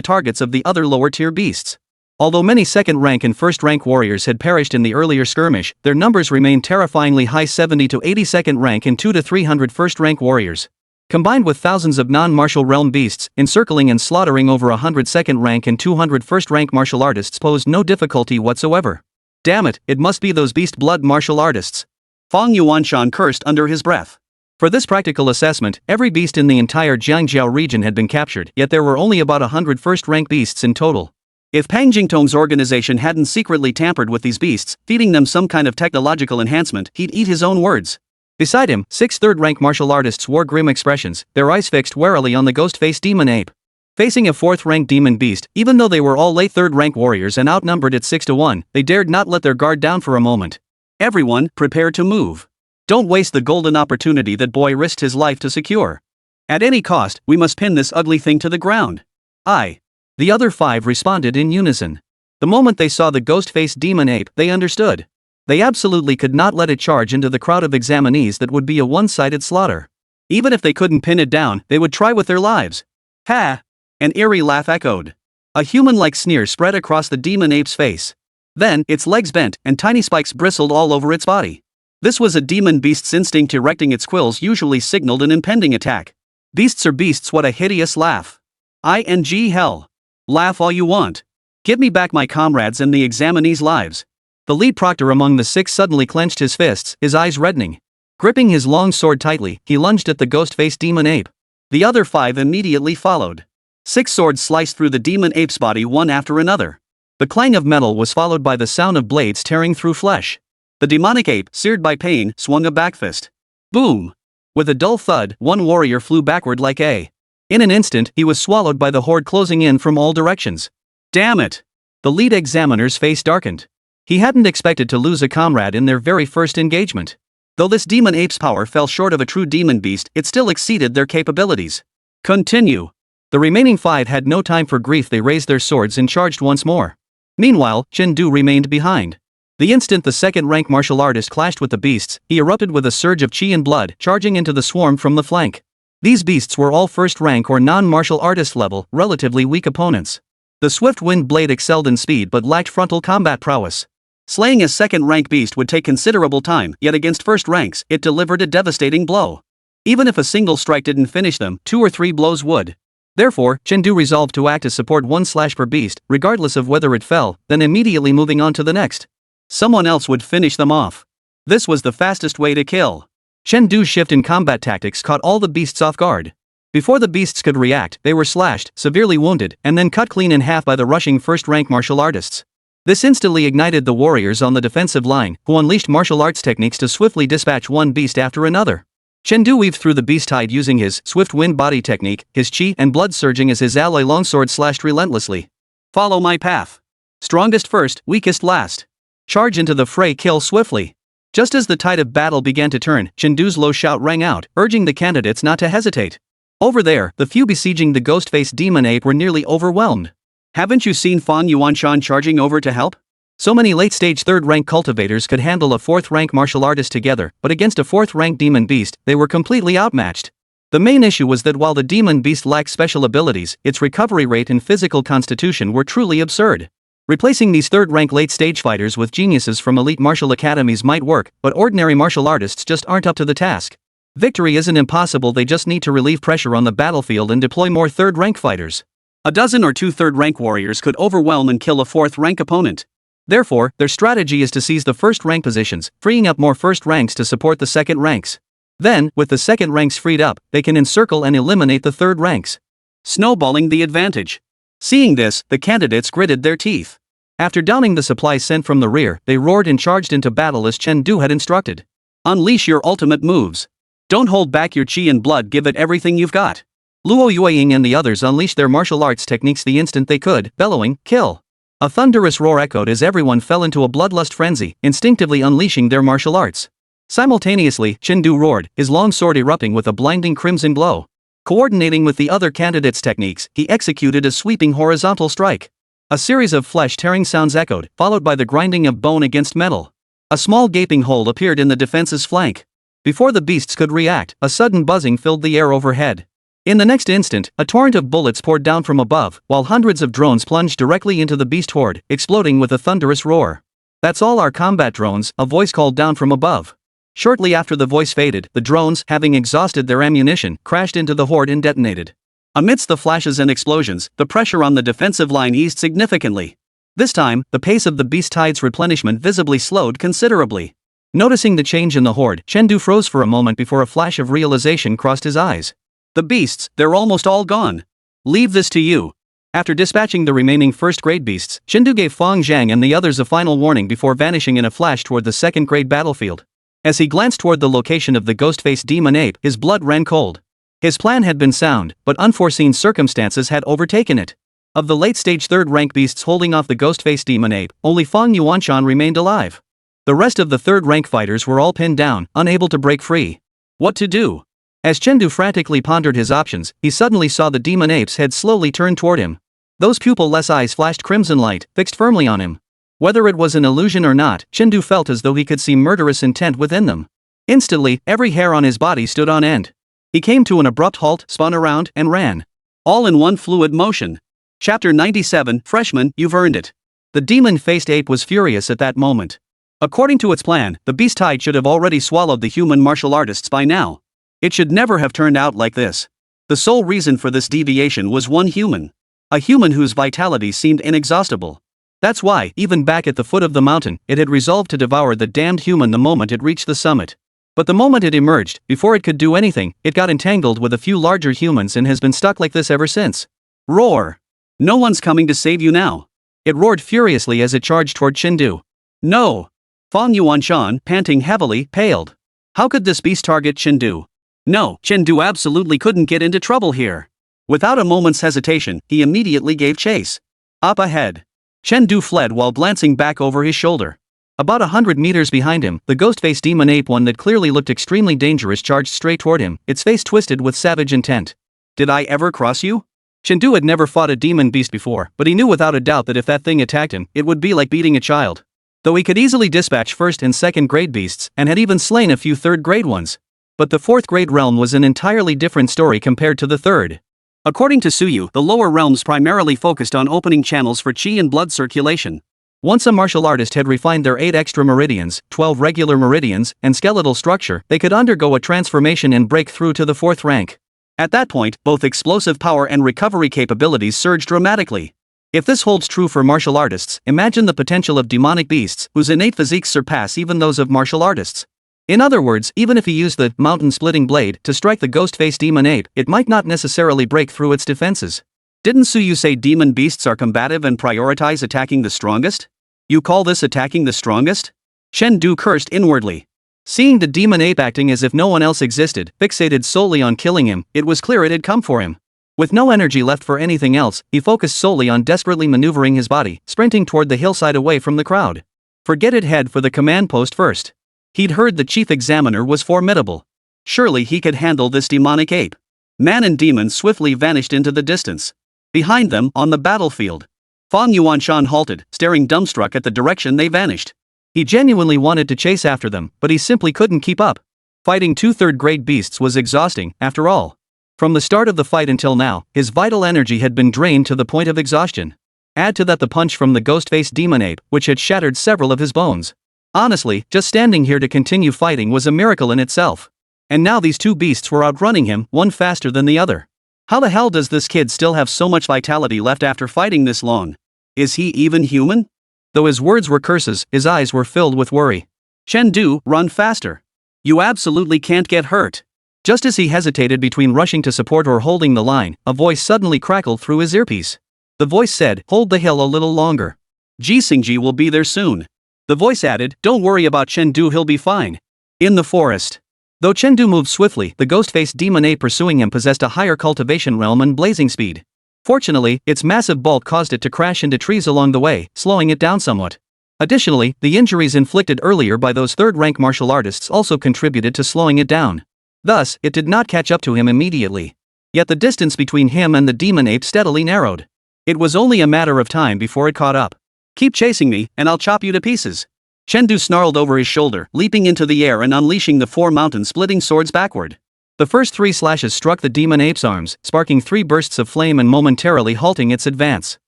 targets of the other lower-tier beasts. Although many 2nd rank and 1st rank warriors had perished in the earlier skirmish, their numbers remained terrifyingly high, 70 to 80 2nd rank and 2 to 300 1st rank warriors. Combined with thousands of non-martial realm beasts, encircling and slaughtering over 100 2nd rank and 200 1st rank martial artists posed no difficulty whatsoever. Damn it, it must be those beast blood martial artists. Fang Yuanshan cursed under his breath. For this practical assessment, every beast in the entire Jiangjiao region had been captured, yet there were only about 100 1st rank beasts in total. If Pang Jingtong's organization hadn't secretly tampered with these beasts, feeding them some kind of technological enhancement, he'd eat his own words. Beside him, 6 3rd rank martial artists wore grim expressions, their eyes fixed warily on the ghost-faced demon ape. Facing a 4th-rank demon beast, even though they were all late 3rd-rank warriors and outnumbered at 6-1, they dared not let their guard down for a moment. Everyone, prepare to move. Don't waste the golden opportunity that boy risked his life to secure. At any cost, we must pin this ugly thing to the ground. Aye. The other 5 responded in unison. The moment they saw the ghost-faced demon ape, they understood. They absolutely could not let it charge into the crowd of examinees. That would be a one-sided slaughter. Even if they couldn't pin it down, they would try with their lives. Ha! An eerie laugh echoed. A human-like sneer spread across the demon ape's face. Then, its legs bent, and tiny spikes bristled all over its body. This was a demon beast's instinct erecting its quills usually signaled an impending attack. Beasts are beasts, what a hideous laugh. ING hell. Laugh all you want. Give me back my comrades and the examinees' lives. The lead proctor among the 6 suddenly clenched his fists, his eyes reddening. Gripping his long sword tightly, he lunged at the ghost-faced demon ape. The other 5 immediately followed. 6 swords sliced through the demon ape's body one after another. The clang of metal was followed by the sound of blades tearing through flesh. The demonic ape, seared by pain, swung a backfist. Boom! With a dull thud, one warrior flew backward like a. In an instant, he was swallowed by the horde closing in from all directions. Damn it! The lead examiner's face darkened. He hadn't expected to lose a comrade in their very first engagement. Though this demon ape's power fell short of a true demon beast, it still exceeded their capabilities. Continue. The remaining 5 had no time for grief. They raised their swords and charged once more. Meanwhile, Chen remained behind. The instant the 2nd-rank martial artist clashed with the beasts, he erupted with a surge of chi and blood, charging into the swarm from the flank. These beasts were all 1st-rank or non-martial artist level, relatively weak opponents. The swift wind blade excelled in speed but lacked frontal combat prowess. Slaying a 2nd-rank beast would take considerable time, yet against 1st ranks, it delivered a devastating blow. Even if a single strike didn't finish them, 2 or 3 blows would. Therefore, Chen resolved to act as support 1 slash per beast, regardless of whether it fell, then immediately moving on to the next. Someone else would finish them off. This was the fastest way to kill. Chen Du's shift in combat tactics caught all the beasts off guard. Before the beasts could react, they were slashed, severely wounded, and then cut clean in half by the rushing 1st-rank martial artists. This instantly ignited the warriors on the defensive line, who unleashed martial arts techniques to swiftly dispatch one beast after another. Chen weaved through the beast hide using his swift wind body technique, his chi and blood surging as his alloy longsword slashed relentlessly. Follow my path. Strongest first, weakest last. Charge into the fray, kill swiftly. Just as the tide of battle began to turn, Chen Du's low shout rang out, urging the candidates not to hesitate. Over there, the few besieging the ghost-faced demon ape were nearly overwhelmed. Haven't you seen Fan Yuanshan charging over to help? So many late-stage 3rd-rank cultivators could handle a 4th-rank martial artist together, but against a 4th-rank demon beast, they were completely outmatched. The main issue was that while the demon beast lacked special abilities, its recovery rate and physical constitution were truly absurd. Replacing these 3rd-rank late-stage fighters with geniuses from elite martial academies might work, but ordinary martial artists just aren't up to the task. Victory isn't impossible, they just need to relieve pressure on the battlefield and deploy more 3rd-rank fighters. A dozen or 2 3rd-rank warriors could overwhelm and kill a 4th-rank opponent. Therefore, their strategy is to seize the 1st-rank positions, freeing up more 1st ranks to support the 2nd ranks. Then, with the 2nd ranks freed up, they can encircle and eliminate the 3rd ranks. Snowballing the advantage. Seeing this, the candidates gritted their teeth. After downing the supplies sent from the rear, they roared and charged into battle as Chen Du had instructed. Unleash your ultimate moves. Don't hold back your chi and blood, give it everything you've got. Luo Yueying and the others unleashed their martial arts techniques the instant they could, bellowing, kill. A thunderous roar echoed as everyone fell into a bloodlust frenzy, instinctively unleashing their martial arts. Simultaneously, Chen Du roared, his long sword erupting with a blinding crimson glow. Coordinating with the other candidates' techniques, he executed a sweeping horizontal strike. A series of flesh-tearing sounds echoed, followed by the grinding of bone against metal. A small gaping hole appeared in the defense's flank. Before the beasts could react, a sudden buzzing filled the air overhead. In the next instant, a torrent of bullets poured down from above, while hundreds of drones plunged directly into the beast horde, exploding with a thunderous roar. That's all our combat drones, a voice called down from above. Shortly after the voice faded, the drones, having exhausted their ammunition, crashed into the horde and detonated. Amidst the flashes and explosions, the pressure on the defensive line eased significantly. This time, the pace of the beast tide's replenishment visibly slowed considerably. Noticing the change in the horde, Chen Du froze for a moment before a flash of realization crossed his eyes. The beasts, they're almost all gone. Leave this to you. After dispatching the remaining 1st-grade beasts, Chen Du gave Fang Zhang and the others a final warning before vanishing in a flash toward the 2nd-grade battlefield. As he glanced toward the location of the ghost-faced demon ape, his blood ran cold. His plan had been sound, but unforeseen circumstances had overtaken it. Of the late-stage third-rank beasts holding off the ghost-faced demon ape, only Fang Yuanshan remained alive. The rest of the third-rank fighters were all pinned down, unable to break free. What to do? As Chengdu frantically pondered his options, he suddenly saw the demon ape's head slowly turn toward him. Those pupil-less eyes flashed crimson light, fixed firmly on him. Whether it was an illusion or not, Chengdu felt as though he could see murderous intent within them. Instantly, every hair on his body stood on end. He came to an abrupt halt, spun around, and ran. All in one fluid motion. Chapter 97, Freshman, you've earned it. The demon-faced ape was furious at that moment. According to its plan, the beast tide should have already swallowed the human martial artists by now. It should never have turned out like this. The sole reason for this deviation was one human. A human whose vitality seemed inexhaustible. That's why, even back at the foot of the mountain, it had resolved to devour the damned human the moment it reached the summit. But the moment it emerged, before it could do anything, it got entangled with a few larger humans and has been stuck like this ever since. Roar! No one's coming to save you now. It roared furiously as it charged toward Chengdu. No! Fang Yuanshan, panting heavily, paled. How could this beast target Chengdu? No, Chengdu absolutely couldn't get into trouble here. Without a moment's hesitation, he immediately gave chase. Up ahead. Chengdu fled while glancing back over his shoulder. About 100 meters behind him, the ghost-faced demon ape, one that clearly looked extremely dangerous, charged straight toward him, its face twisted with savage intent. Did I ever cross you? Chengdu had never fought a demon beast before, but he knew without a doubt that if that thing attacked him, it would be like beating a child. Though he could easily dispatch first and second grade beasts, and had even slain a few third grade ones. But the fourth grade realm was an entirely different story compared to the third. According to Suyu, the lower realms primarily focused on opening channels for chi and blood circulation. Once a martial artist had refined their 8 extra meridians, 12 regular meridians, and skeletal structure, they could undergo a transformation and break through to the 4th rank. At that point, both explosive power and recovery capabilities surged dramatically. If this holds true for martial artists, imagine the potential of demonic beasts, whose innate physiques surpass even those of martial artists. In other words, even if he used the mountain-splitting blade to strike the ghost-faced demon ape, it might not necessarily break through its defenses. Didn't Suyu say demon beasts are combative and prioritize attacking the strongest? You call this attacking the strongest? Chengdu cursed inwardly. Seeing the demon ape acting as if no one else existed, fixated solely on killing him, it was clear it had come for him. With no energy left for anything else, he focused solely on desperately maneuvering his body, sprinting toward the hillside away from the crowd. Forget it, head for the command post first. He'd heard the chief examiner was formidable. Surely he could handle this demonic ape. Man and demon swiftly vanished into the distance. Behind them, on the battlefield, Fang Yuanshan halted, staring dumbstruck at the direction they vanished. He genuinely wanted to chase after them, but he simply couldn't keep up. Fighting 2 third-grade beasts was exhausting, after all. From the start of the fight until now, his vital energy had been drained to the point of exhaustion. Add to that the punch from the ghost-faced demon ape, which had shattered several of his bones. Honestly, just standing here to continue fighting was a miracle in itself. And now these 2 beasts were outrunning him, one faster than the other. How the hell does this kid still have so much vitality left after fighting this long? Is he even human? Though his words were curses, his eyes were filled with worry. Chengdu, run faster. You absolutely can't get hurt. Just as he hesitated between rushing to support or holding the line, a voice suddenly crackled through his earpiece. The voice said, hold the hill a little longer. Jisingji will be there soon. The voice added, don't worry about Chengdu, he'll be fine. In the forest. Though Chengdu moved swiftly, the ghost-faced demon ape pursuing him possessed a higher cultivation realm and blazing speed. Fortunately, its massive bulk caused it to crash into trees along the way, slowing it down somewhat. Additionally, the injuries inflicted earlier by those third-rank martial artists also contributed to slowing it down. Thus, it did not catch up to him immediately. Yet the distance between him and the demon ape steadily narrowed. It was only a matter of time before it caught up. Keep chasing me, and I'll chop you to pieces. Chengdu snarled over his shoulder, leaping into the air and unleashing the 4 mountain-splitting swords backward. The first 3 slashes struck the demon ape's arms, sparking 3 bursts of flame and momentarily halting its advance.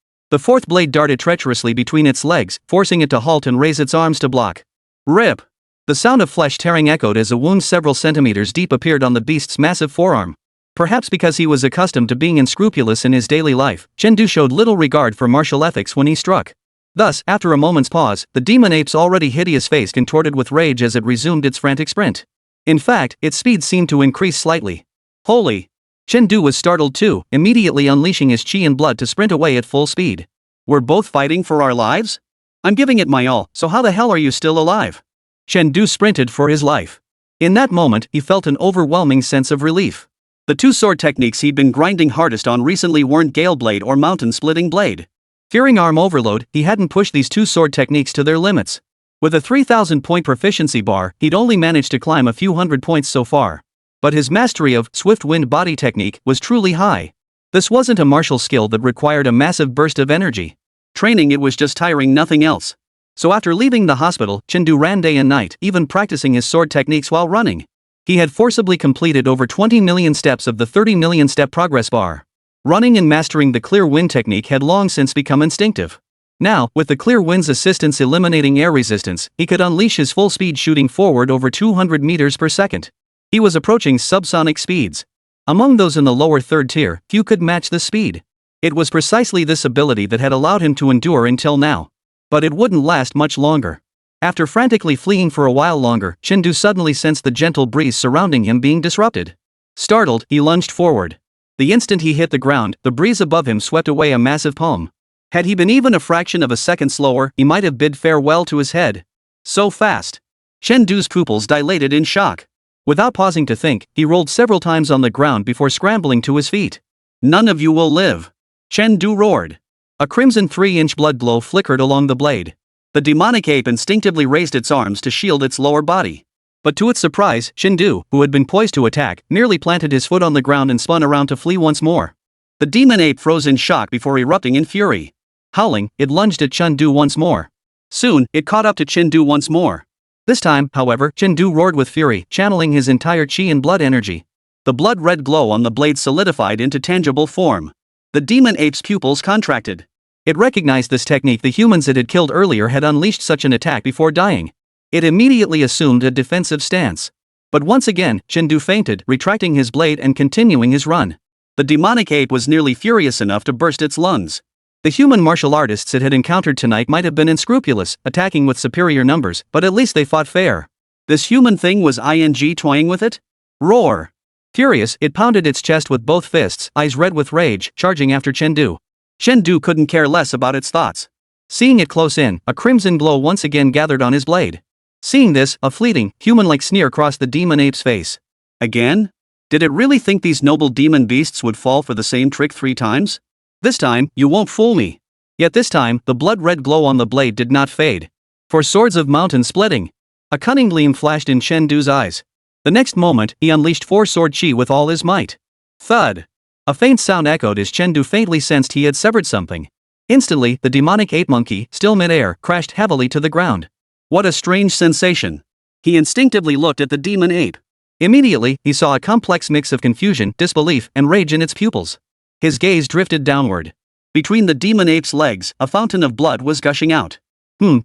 The 4th blade darted treacherously between its legs, forcing it to halt and raise its arms to block. Rip! The sound of flesh tearing echoed as a wound several centimeters deep appeared on the beast's massive forearm. Perhaps because he was accustomed to being unscrupulous in his daily life, Chengdu showed little regard for martial ethics when he struck. Thus, after a moment's pause, the demon ape's already hideous face contorted with rage as it resumed its frantic sprint. In fact, its speed seemed to increase slightly. Holy! Chengdu was startled too, immediately unleashing his chi and blood to sprint away at full speed. We're both fighting for our lives? I'm giving it my all, so how the hell are you still alive? Chengdu sprinted for his life. In that moment, he felt an overwhelming sense of relief. The two sword techniques he'd been grinding hardest on recently weren't Gale Blade or Mountain Splitting Blade. Fearing arm overload, he hadn't pushed these two sword techniques to their limits. With a 3,000-point proficiency bar, he'd only managed to climb a few hundred points so far. But his mastery of swift wind body technique was truly high. This wasn't a martial skill that required a massive burst of energy. Training it was just tiring, nothing else. So after leaving the hospital, Chen ran day and night, even practicing his sword techniques while running. He had forcibly completed over 20 million steps of the 30 million step progress bar. Running and mastering the clear wind technique had long since become instinctive. Now, with the clear wind's assistance eliminating air resistance, he could unleash his full speed shooting forward over 200 meters per second. He was approaching subsonic speeds. Among those in the lower third tier, few could match this speed. It was precisely this ability that had allowed him to endure until now. But it wouldn't last much longer. After frantically fleeing for a while longer, Chen suddenly sensed the gentle breeze surrounding him being disrupted. Startled, he lunged forward. The instant he hit the ground, the breeze above him swept away a massive palm. Had he been even a fraction of a second slower, he might have bid farewell to his head. So fast. Chen Du's pupils dilated in shock. Without pausing to think, he rolled several times on the ground before scrambling to his feet. None of you will live. Chen Du roared. A crimson 3-inch blood glow flickered along the blade. The demonic ape instinctively raised its arms to shield its lower body. But to its surprise, Chen Du, who had been poised to attack, nearly planted his foot on the ground and spun around to flee once more. The demon ape froze in shock before erupting in fury. Howling, it lunged at Chen Du once more. Soon, it caught up to Chen Du once more. This time, however, Chen Du roared with fury, channeling his entire chi and blood energy. The blood-red glow on the blade solidified into tangible form. The demon ape's pupils contracted. It recognized this technique the humans it had killed earlier had unleashed such an attack before dying. It immediately assumed a defensive stance. But once again, Chen Du feinted, retracting his blade and continuing his run. The demonic ape was nearly furious enough to burst its lungs. The human martial artists it had encountered tonight might have been unscrupulous, attacking with superior numbers, but at least they fought fair. This human thing was toying with it? Roar! Furious, it pounded its chest with both fists, eyes red with rage, charging after Chen Du. Chen Du couldn't care less about its thoughts. Seeing it close in, a crimson glow once again gathered on his blade. Seeing this, a fleeting, human-like sneer crossed the demon ape's face. Again? Did it really think these noble demon beasts would fall for the same trick 3 times? This time, you won't fool me. Yet this time, the blood-red glow on the blade did not fade. For swords of mountain splitting. A cunning gleam flashed in Chen Du's eyes. The next moment, he unleashed 4 sword chi with all his might. Thud! A faint sound echoed as Chen Du faintly sensed he had severed something. Instantly, the demonic ape monkey, still mid-air, crashed heavily to the ground. What a strange sensation. He instinctively looked at the demon ape. Immediately, he saw a complex mix of confusion, disbelief, and rage in its pupils. His gaze drifted downward. Between the demon ape's legs, a fountain of blood was gushing out.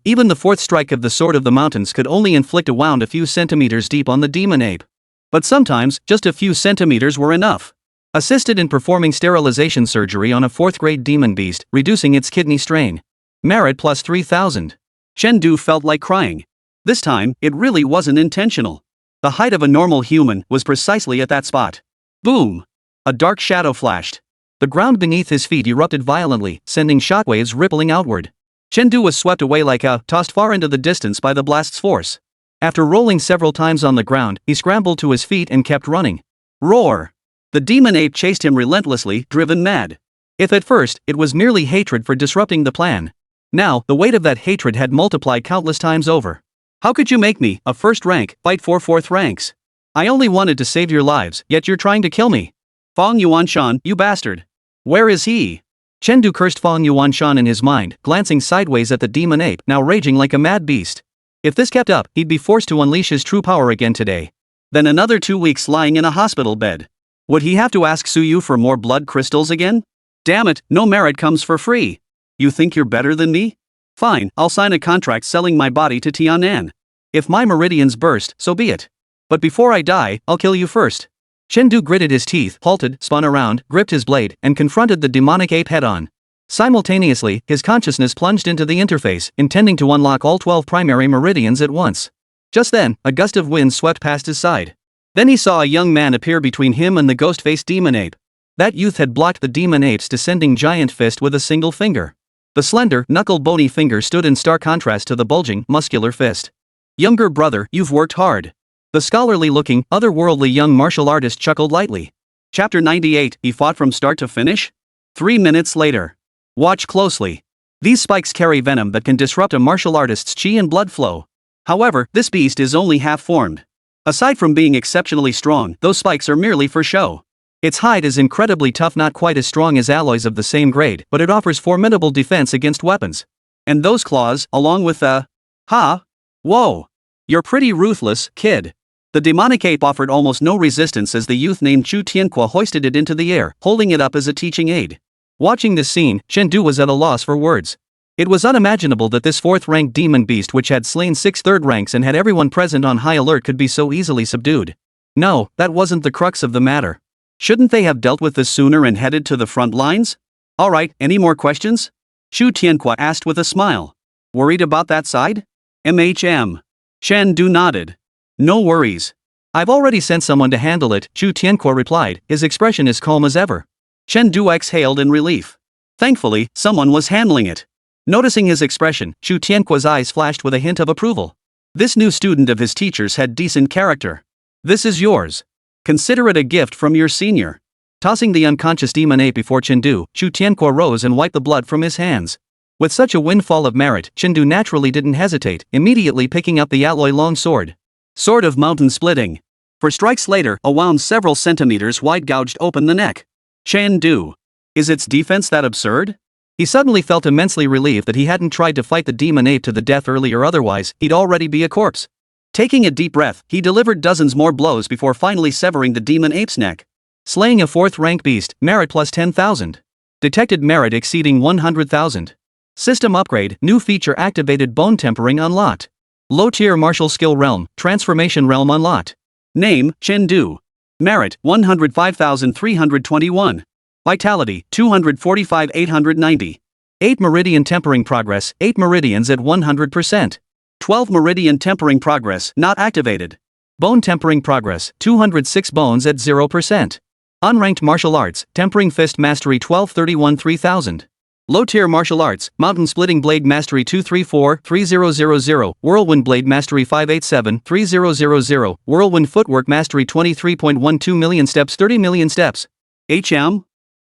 Even the 4th strike of the Sword of the Mountains could only inflict a wound a few centimeters deep on the demon ape. But sometimes, just a few centimeters were enough. Assisted in performing sterilization surgery on a 4th-grade demon beast, reducing its kidney strain. Merit plus 3,000. Chen Du felt like crying. This time, it really wasn't intentional. The height of a normal human was precisely at that spot. Boom! A dark shadow flashed. The ground beneath his feet erupted violently, sending shockwaves rippling outward. Chen Du was swept away tossed far into the distance by the blast's force. After rolling several times on the ground, he scrambled to his feet and kept running. Roar! The demon ape chased him relentlessly, driven mad. If at first, it was merely hatred for disrupting the plan. Now, the weight of that hatred had multiplied countless times over. How could you make me, a 1st rank, fight 4 4th ranks? I only wanted to save your lives, yet you're trying to kill me. Fong Yuanshan, you bastard. Where is he? Chen Du cursed Fong Yuanshan in his mind, glancing sideways at the demon ape, now raging like a mad beast. If this kept up, he'd be forced to unleash his true power again today. Then another 2 weeks lying in a hospital bed. Would he have to ask Suyu for more blood crystals again? Damn it, no merit comes for free. You think you're better than me? Fine, I'll sign a contract selling my body to Tianan. If my meridians burst, so be it. But before I die, I'll kill you first. Chen Du gritted his teeth, halted, spun around, gripped his blade, and confronted the demonic ape head-on. Simultaneously, his consciousness plunged into the interface, intending to unlock all 12 primary meridians at once. Just then, a gust of wind swept past his side. Then he saw a young man appear between him and the ghost-faced demon ape. That youth had blocked the demon ape's descending giant fist with a single finger. The slender, knuckle-bony finger stood in stark contrast to the bulging, muscular fist. Younger brother, you've worked hard. The scholarly-looking, otherworldly young martial artist chuckled lightly. Chapter 98, he fought from start to finish? 3 minutes later. Watch closely. These spikes carry venom that can disrupt a martial artist's chi and blood flow. However, this beast is only half formed. Aside from being exceptionally strong, those spikes are merely for show. Its hide is incredibly tough, not quite as strong as alloys of the same grade, but it offers formidable defense against weapons. And those claws, along with the... Whoa! You're pretty ruthless, kid. The demonic ape offered almost no resistance as the youth named Chu Tianque hoisted it into the air, holding it up as a teaching aid. Watching this scene, Chen Du was at a loss for words. It was unimaginable that this 4th-ranked demon beast, which had slain 6 third ranks and had everyone present on high alert, could be so easily subdued. No, that wasn't the crux of the matter. Shouldn't they have dealt with this sooner and headed to the front lines? Alright, any more questions? Chu Tianque asked with a smile. Worried about that side? Chen Du nodded. No worries. I've already sent someone to handle it, Chu Tianque replied, his expression as calm as ever. Chen Du exhaled in relief. Thankfully, someone was handling it. Noticing his expression, Chu Tianque's eyes flashed with a hint of approval. This new student of his teacher's had decent character. This is yours. Consider it a gift from your senior. Tossing the unconscious demon ape before Chen Du, Chu Tianque rose and wiped the blood from his hands. With such a windfall of merit, Chen Du naturally didn't hesitate, immediately picking up the alloy long sword. Sword of mountain splitting. For strikes later, a wound several centimeters wide gouged open the neck. Chen Du. Is its defense that absurd? He suddenly felt immensely relieved that he hadn't tried to fight the demon ape to the death earlier, otherwise, he'd already be a corpse. Taking a deep breath, he delivered dozens more blows before finally severing the demon ape's neck. Slaying a 4th-rank beast, merit plus 10,000. Detected merit exceeding 100,000. System upgrade, new feature activated, bone tempering unlocked. Low-tier martial skill realm, transformation realm unlocked. Name, Chen Du. Merit, 105,321. Vitality, 245,890. 8 meridian tempering progress, 8 meridians at 100%. 12 meridian tempering progress, not activated. Bone tempering progress, 206 bones at 0%. Unranked martial arts, tempering fist mastery 1231-3000. Low-tier martial arts, mountain splitting blade mastery 234-3000, whirlwind blade mastery 587-3000, whirlwind footwork mastery 23.12 million steps, 30 million steps.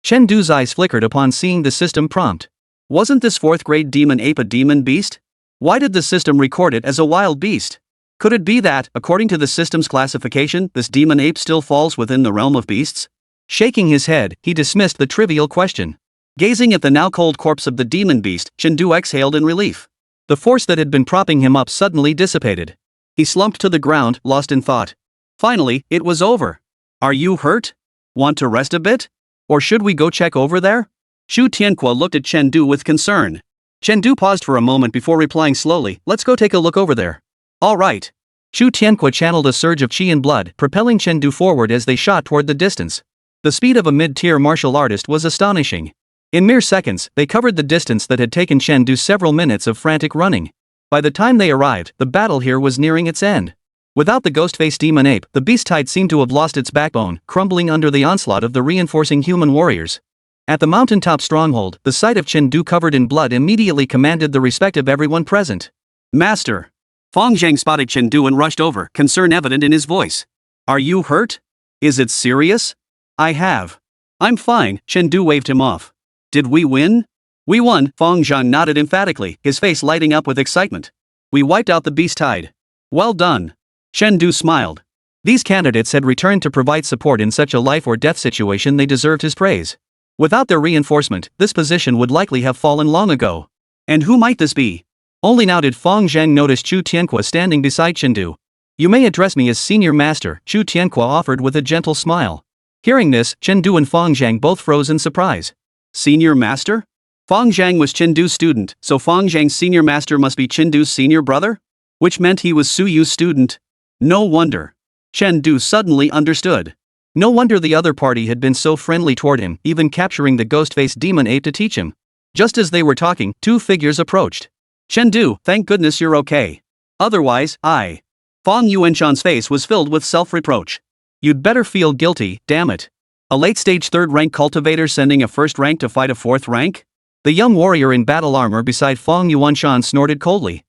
Chen Du's eyes flickered upon seeing the system prompt. Wasn't this 4th-grade demon ape a demon beast? Why did the system record it as a wild beast? Could it be that, according to the system's classification, this demon ape still falls within the realm of beasts? Shaking his head, he dismissed the trivial question. Gazing at the now cold corpse of the demon beast, Chen Du exhaled in relief. The force that had been propping him up suddenly dissipated. He slumped to the ground, lost in thought. Finally, it was over. Are you hurt? Want to rest a bit? Or should we go check over there? Chu Tianque looked at Chen Du with concern. Chen Du paused for a moment before replying slowly, let's go take a look over there. All right. Chu Tianque channeled a surge of chi and blood, propelling Chen Du forward as they shot toward the distance. The speed of a mid-tier martial artist was astonishing. In mere seconds, they covered the distance that had taken Chen Du several minutes of frantic running. By the time they arrived, the battle here was nearing its end. Without the ghost-faced demon ape, the beast-hide seemed to have lost its backbone, crumbling under the onslaught of the reinforcing human warriors. At the mountaintop stronghold, the sight of Chen Du covered in blood immediately commanded the respect of everyone present. Master! Fong Zhang spotted Chen Du and rushed over, concern evident in his voice. Are you hurt? Is it serious? I'm fine, Chen Du waved him off. Did we win? We won, Fong Zhang nodded emphatically, his face lighting up with excitement. We wiped out the beast-hide. Well done. Chen Du smiled. These candidates had returned to provide support in such a life-or-death situation. They deserved his praise. Without their reinforcement, this position would likely have fallen long ago. And who might this be? Only now did Fong Zhang notice Chu Tianque standing beside Chen Du. You may address me as Senior Master, Chu Tianque offered with a gentle smile. Hearing this, Chen Du and Fong Zhang both froze in surprise. Senior Master? Fong Zhang was Chen Du's student, so Fong Zhang's Senior Master must be Chen Du's senior brother? Which meant he was Su Yu's student. No wonder. Chen Du suddenly understood. No wonder the other party had been so friendly toward him, even capturing the ghost-faced demon ape to teach him. Just as they were talking, two figures approached. Chen Du, thank goodness you're okay. Otherwise, Fong Yuanshan's face was filled with self-reproach. You'd better feel guilty, damn it. A late-stage 3rd-rank cultivator sending a 1st rank to fight a 4th rank? The young warrior in battle armor beside Fong Yuanshan snorted coldly.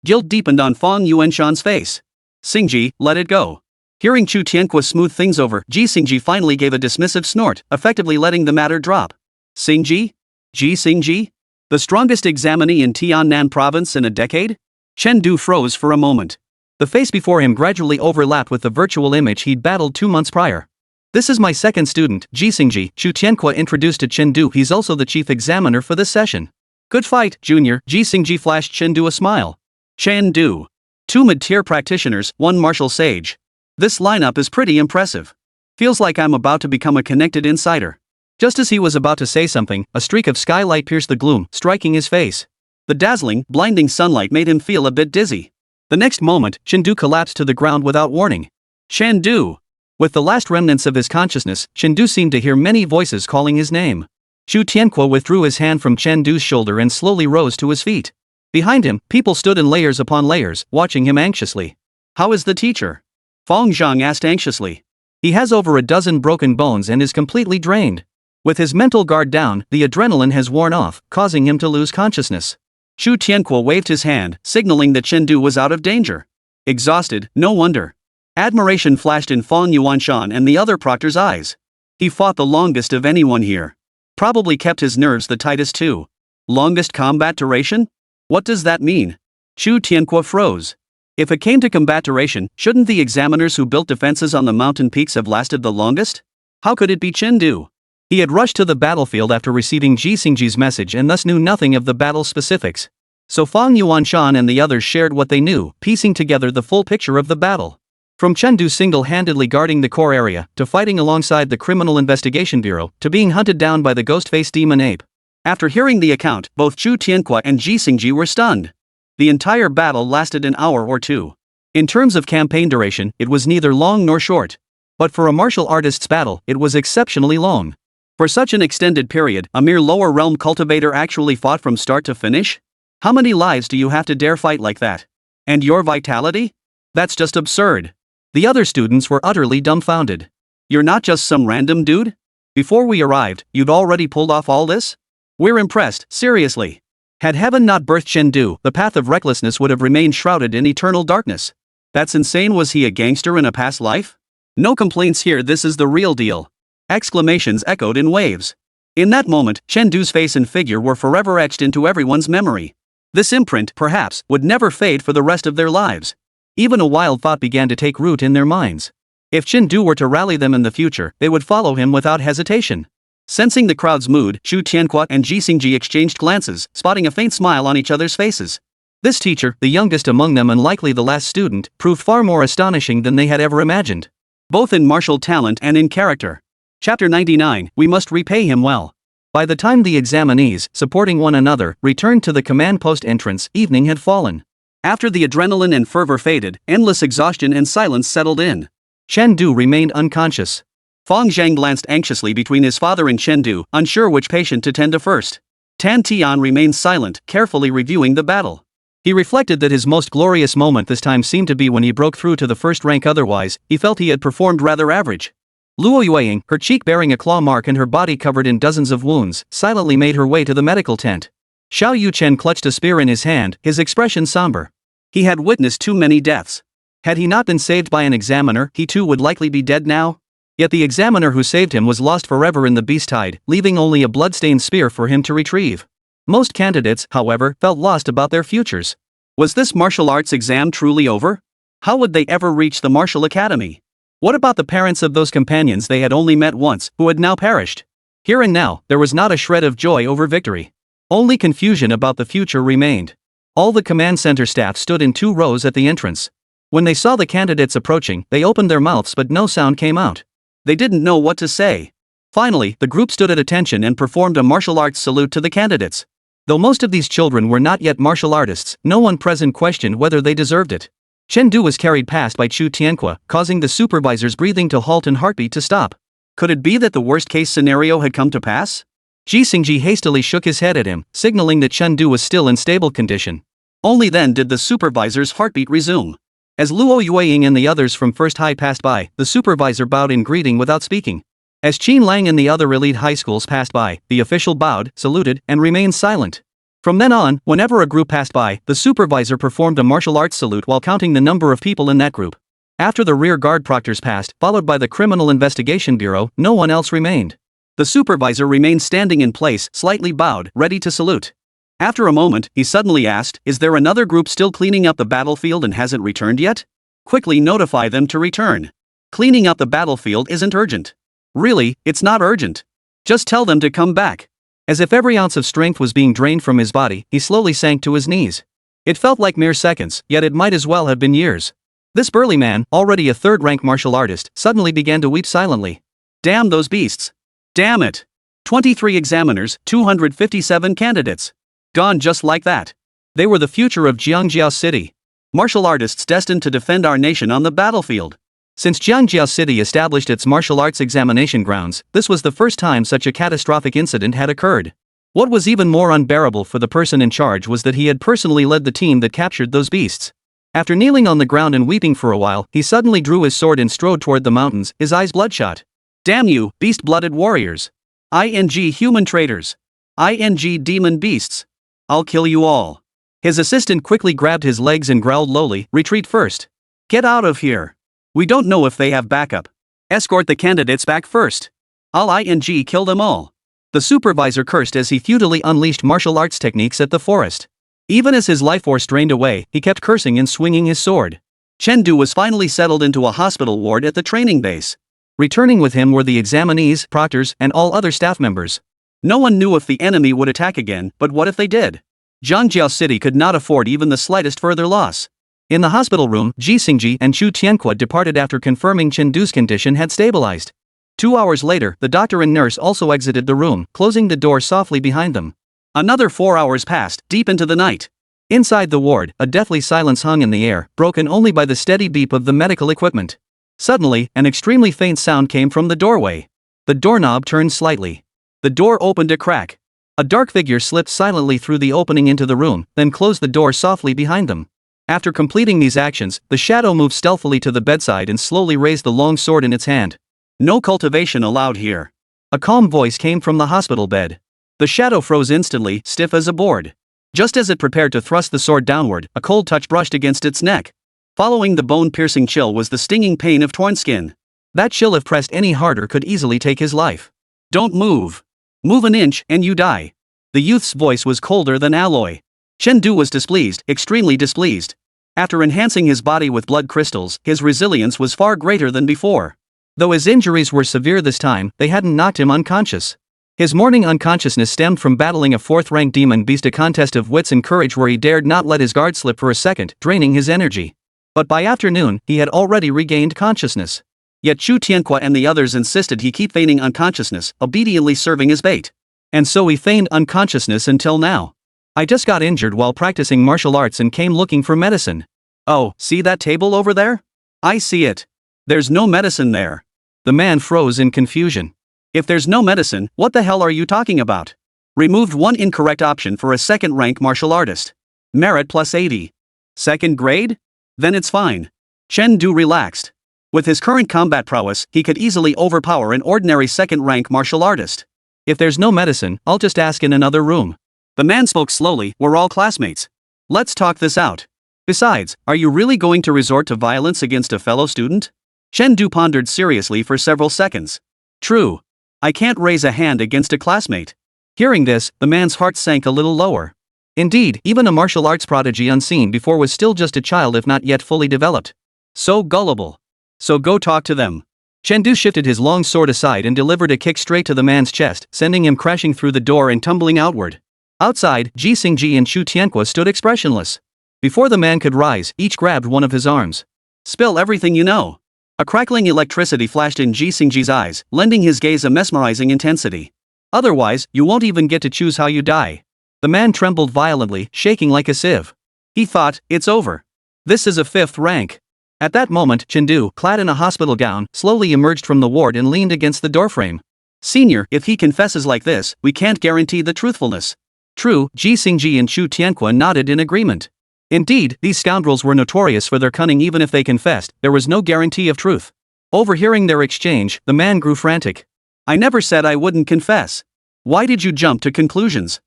Guilt deepened on Fong Yuanshan's face. Xingji, let it go. Hearing Chu Tianque smooth things over, Ji Xingji finally gave a dismissive snort, effectively letting the matter drop. Xingji? Ji Xingji? The strongest examinee in Tiannan province in a decade? Chen Du froze for a moment. The face before him gradually overlapped with the virtual image he'd battled 2 months prior. This is my second student, Ji Xingji, Chu Tianque introduced to Chen Du. He's also the chief examiner for this session. Good fight, Junior. Ji Xingji flashed Chen Du a smile. Chen Du. 2 mid-tier practitioners, 1 martial sage. This lineup is pretty impressive. Feels like I'm about to become a connected insider. Just as he was about to say something, a streak of skylight pierced the gloom, striking his face. The dazzling, blinding sunlight made him feel a bit dizzy. The next moment, Chen Du collapsed to the ground without warning. Chen Du! With the last remnants of his consciousness, Chen Du seemed to hear many voices calling his name. Chu Tianque withdrew his hand from Chen Du's shoulder and slowly rose to his feet. Behind him, people stood in layers upon layers, watching him anxiously. How is the teacher? Fong Zhang asked anxiously. He has over a dozen broken bones and is completely drained. With his mental guard down, the adrenaline has worn off, causing him to lose consciousness. Chu Tianque waved his hand, signaling that Chen Du was out of danger. Exhausted, no wonder. Admiration flashed in Fong Yuanshan and the other proctor's eyes. He fought the longest of anyone here. Probably kept his nerves the tightest too. Longest combat duration? What does that mean? Chu Tianque froze. If it came to combat duration, shouldn't the examiners who built defenses on the mountain peaks have lasted the longest? How could it be Chen Du? He had rushed to the battlefield after receiving Ji Xingji's message and thus knew nothing of the battle specifics. So Fong Yuanshan and the others shared what they knew, piecing together the full picture of the battle. From Chen Du single-handedly guarding the core area, to fighting alongside the Criminal Investigation Bureau, to being hunted down by the ghost-faced demon ape. After hearing the account, both Chu Tianque and Ji Xingji were stunned. The entire battle lasted an hour or 2. In terms of campaign duration, it was neither long nor short. But for a martial artist's battle, it was exceptionally long. For such an extended period, a mere lower realm cultivator actually fought from start to finish? How many lives do you have to dare fight like that? And your vitality? That's just absurd. The other students were utterly dumbfounded. You're not just some random dude? Before we arrived, you'd already pulled off all this? We're impressed, seriously. Had heaven not birthed Chen Du, the path of recklessness would have remained shrouded in eternal darkness. That's insane. Was he a gangster in a past life? No complaints here, this is the real deal. Exclamations echoed in waves. In that moment, Chen Du's face and figure were forever etched into everyone's memory. This imprint, perhaps, would never fade for the rest of their lives. Even a wild thought began to take root in their minds. If Chen Du were to rally them in the future, they would follow him without hesitation. Sensing the crowd's mood, Chu Tianque and Ji Xingji exchanged glances, spotting a faint smile on each other's faces. This teacher, the youngest among them and likely the last student, proved far more astonishing than they had ever imagined. Both in martial talent and in character. Chapter 99, We Must Repay Him Well. By the time the examinees, supporting one another, returned to the command post entrance, evening had fallen. After the adrenaline and fervor faded, endless exhaustion and silence settled in. Chen Du remained unconscious. Fong Zhang glanced anxiously between his father and Chen Du, unsure which patient to tend to first. Tan Tian remained silent, carefully reviewing the battle. He reflected that his most glorious moment this time seemed to be when he broke through to the first rank. Otherwise, he felt he had performed rather average. Luo Yueying, her cheek bearing a claw mark and her body covered in dozens of wounds, silently made her way to the medical tent. Xiao Yuchen clutched a spear in his hand, his expression somber. He had witnessed too many deaths. Had he not been saved by an examiner, he too would likely be dead now. Yet the examiner who saved him was lost forever in the beast tide, leaving only a blood-stained spear for him to retrieve. Most candidates, however, felt lost about their futures. Was this martial arts exam truly over? How would they ever reach the martial academy? What about the parents of those companions they had only met once, who had now perished? Here and now, there was not a shred of joy over victory. Only confusion about the future remained. All the command center staff stood in 2 rows at the entrance. When they saw the candidates approaching, they opened their mouths but no sound came out. They didn't know what to say. Finally, the group stood at attention and performed a martial arts salute to the candidates. Though most of these children were not yet martial artists, no one present questioned whether they deserved it. Chen Du was carried past by Chu Tianque, causing the supervisor's breathing to halt and heartbeat to stop. Could it be that the worst-case scenario had come to pass? Ji Xingji hastily shook his head at him, signaling that Chen Du was still in stable condition. Only then did the supervisor's heartbeat resume. As Luo Yueying and the others from First High passed by, the supervisor bowed in greeting without speaking. As Qin Lang and the other elite high schools passed by, the official bowed, saluted, and remained silent. From then on, whenever a group passed by, the supervisor performed a martial arts salute while counting the number of people in that group. After the rear guard proctors passed, followed by the Criminal Investigation Bureau, no one else remained. The supervisor remained standing in place, slightly bowed, ready to salute. After a moment, he suddenly asked, "Is there another group still cleaning up the battlefield and hasn't returned yet? Quickly notify them to return. Cleaning up the battlefield isn't urgent." "Really, it's not urgent. Just tell them to come back." As if every ounce of strength was being drained from his body, he slowly sank to his knees. It felt like mere seconds, yet it might as well have been years. This burly man, already a third-rank martial artist, suddenly began to weep silently. Damn those beasts. Damn it. 23 examiners, 257 candidates. Gone just like that. They were the future of Jiangjiao City. Martial artists destined to defend our nation on the battlefield. Since Jiangjiao City established its martial arts examination grounds, this was the first time such a catastrophic incident had occurred. What was even more unbearable for the person in charge was that he had personally led the team that captured those beasts. After kneeling on the ground and weeping for a while, he suddenly drew his sword and strode toward the mountains, his eyes bloodshot. "Damn you, beast-blooded warriors! ING human traitors! ING demon beasts! I'll kill you all!" His assistant quickly grabbed his legs and growled lowly, "Retreat first. Get out of here. We don't know if they have backup. Escort the candidates back first. I'll ING kill them all." The supervisor cursed as he futilely unleashed martial arts techniques at the forest. Even as his life force drained away, he kept cursing and swinging his sword. Chen was finally settled into a hospital ward at the training base. Returning with him were the examinees, proctors, and all other staff members. No one knew if the enemy would attack again, but what if they did? Jiangjiao City could not afford even the slightest further loss. In the hospital room, Ji Xingji and Chu Tianque departed after confirming Chen Du's condition had stabilized. 2 hours later, the doctor and nurse also exited the room, closing the door softly behind them. Another 4 hours passed, deep into the night. Inside the ward, a deathly silence hung in the air, broken only by the steady beep of the medical equipment. Suddenly, an extremely faint sound came from the doorway. The doorknob turned slightly. The door opened a crack. A dark figure slipped silently through the opening into the room, then closed the door softly behind them. After completing these actions, the shadow moved stealthily to the bedside and slowly raised the long sword in its hand. "No cultivation allowed here." A calm voice came from the hospital bed. The shadow froze instantly, stiff as a board. Just as it prepared to thrust the sword downward, a cold touch brushed against its neck. Following the bone-piercing chill was the stinging pain of torn skin. That chill, if pressed any harder, could easily take his life. "Don't move. Move an inch, and you die." The youth's voice was colder than alloy. Chen Du was displeased, extremely displeased. After enhancing his body with blood crystals, his resilience was far greater than before. Though his injuries were severe this time, they hadn't knocked him unconscious. His morning unconsciousness stemmed from battling a 4th-rank demon beast, a contest of wits and courage where he dared not let his guard slip for a second, draining his energy. But by afternoon, he had already regained consciousness. Yet Chu Tianque and the others insisted he keep feigning unconsciousness, obediently serving as bait. And so he feigned unconsciousness until now. "I just got injured while practicing martial arts and came looking for medicine." "Oh, see that table over there? I see it. There's no medicine there." The man froze in confusion. "If there's no medicine, what the hell are you talking about?" Removed one incorrect option for a 2nd-rank martial artist. Merit plus 80. 2nd grade? Then it's fine. Chen Du relaxed. With his current combat prowess, he could easily overpower an ordinary 2nd-rank martial artist. "If there's no medicine, I'll just ask in another room." The man spoke slowly, "We're all classmates. Let's talk this out. Besides, are you really going to resort to violence against a fellow student?" Chen Du pondered seriously for several seconds. "True. I can't raise a hand against a classmate." Hearing this, the man's heart sank a little lower. Indeed, even a martial arts prodigy unseen before was still just a child, if not yet fully developed. So gullible. "So go talk to them." Chen Du shifted his long sword aside and delivered a kick straight to the man's chest, sending him crashing through the door and tumbling outward. Outside, Ji Xingji and Chu Tianque stood expressionless. Before the man could rise, each grabbed one of his arms. "Spill everything you know." A crackling electricity flashed in Ji Xingji's eyes, lending his gaze a mesmerizing intensity. "Otherwise, you won't even get to choose how you die." The man trembled violently, shaking like a sieve. He thought, "It's over. This is a 5th rank." At that moment, Chen Du, clad in a hospital gown, slowly emerged from the ward and leaned against the doorframe. "Senior, if he confesses like this, we can't guarantee the truthfulness." "True," Ji Xingji and Chu Tianque nodded in agreement. Indeed, these scoundrels were notorious for their cunning. Even if they confessed, there was no guarantee of truth. Overhearing their exchange, the man grew frantic. "I never said I wouldn't confess. Why did you jump to conclusions?"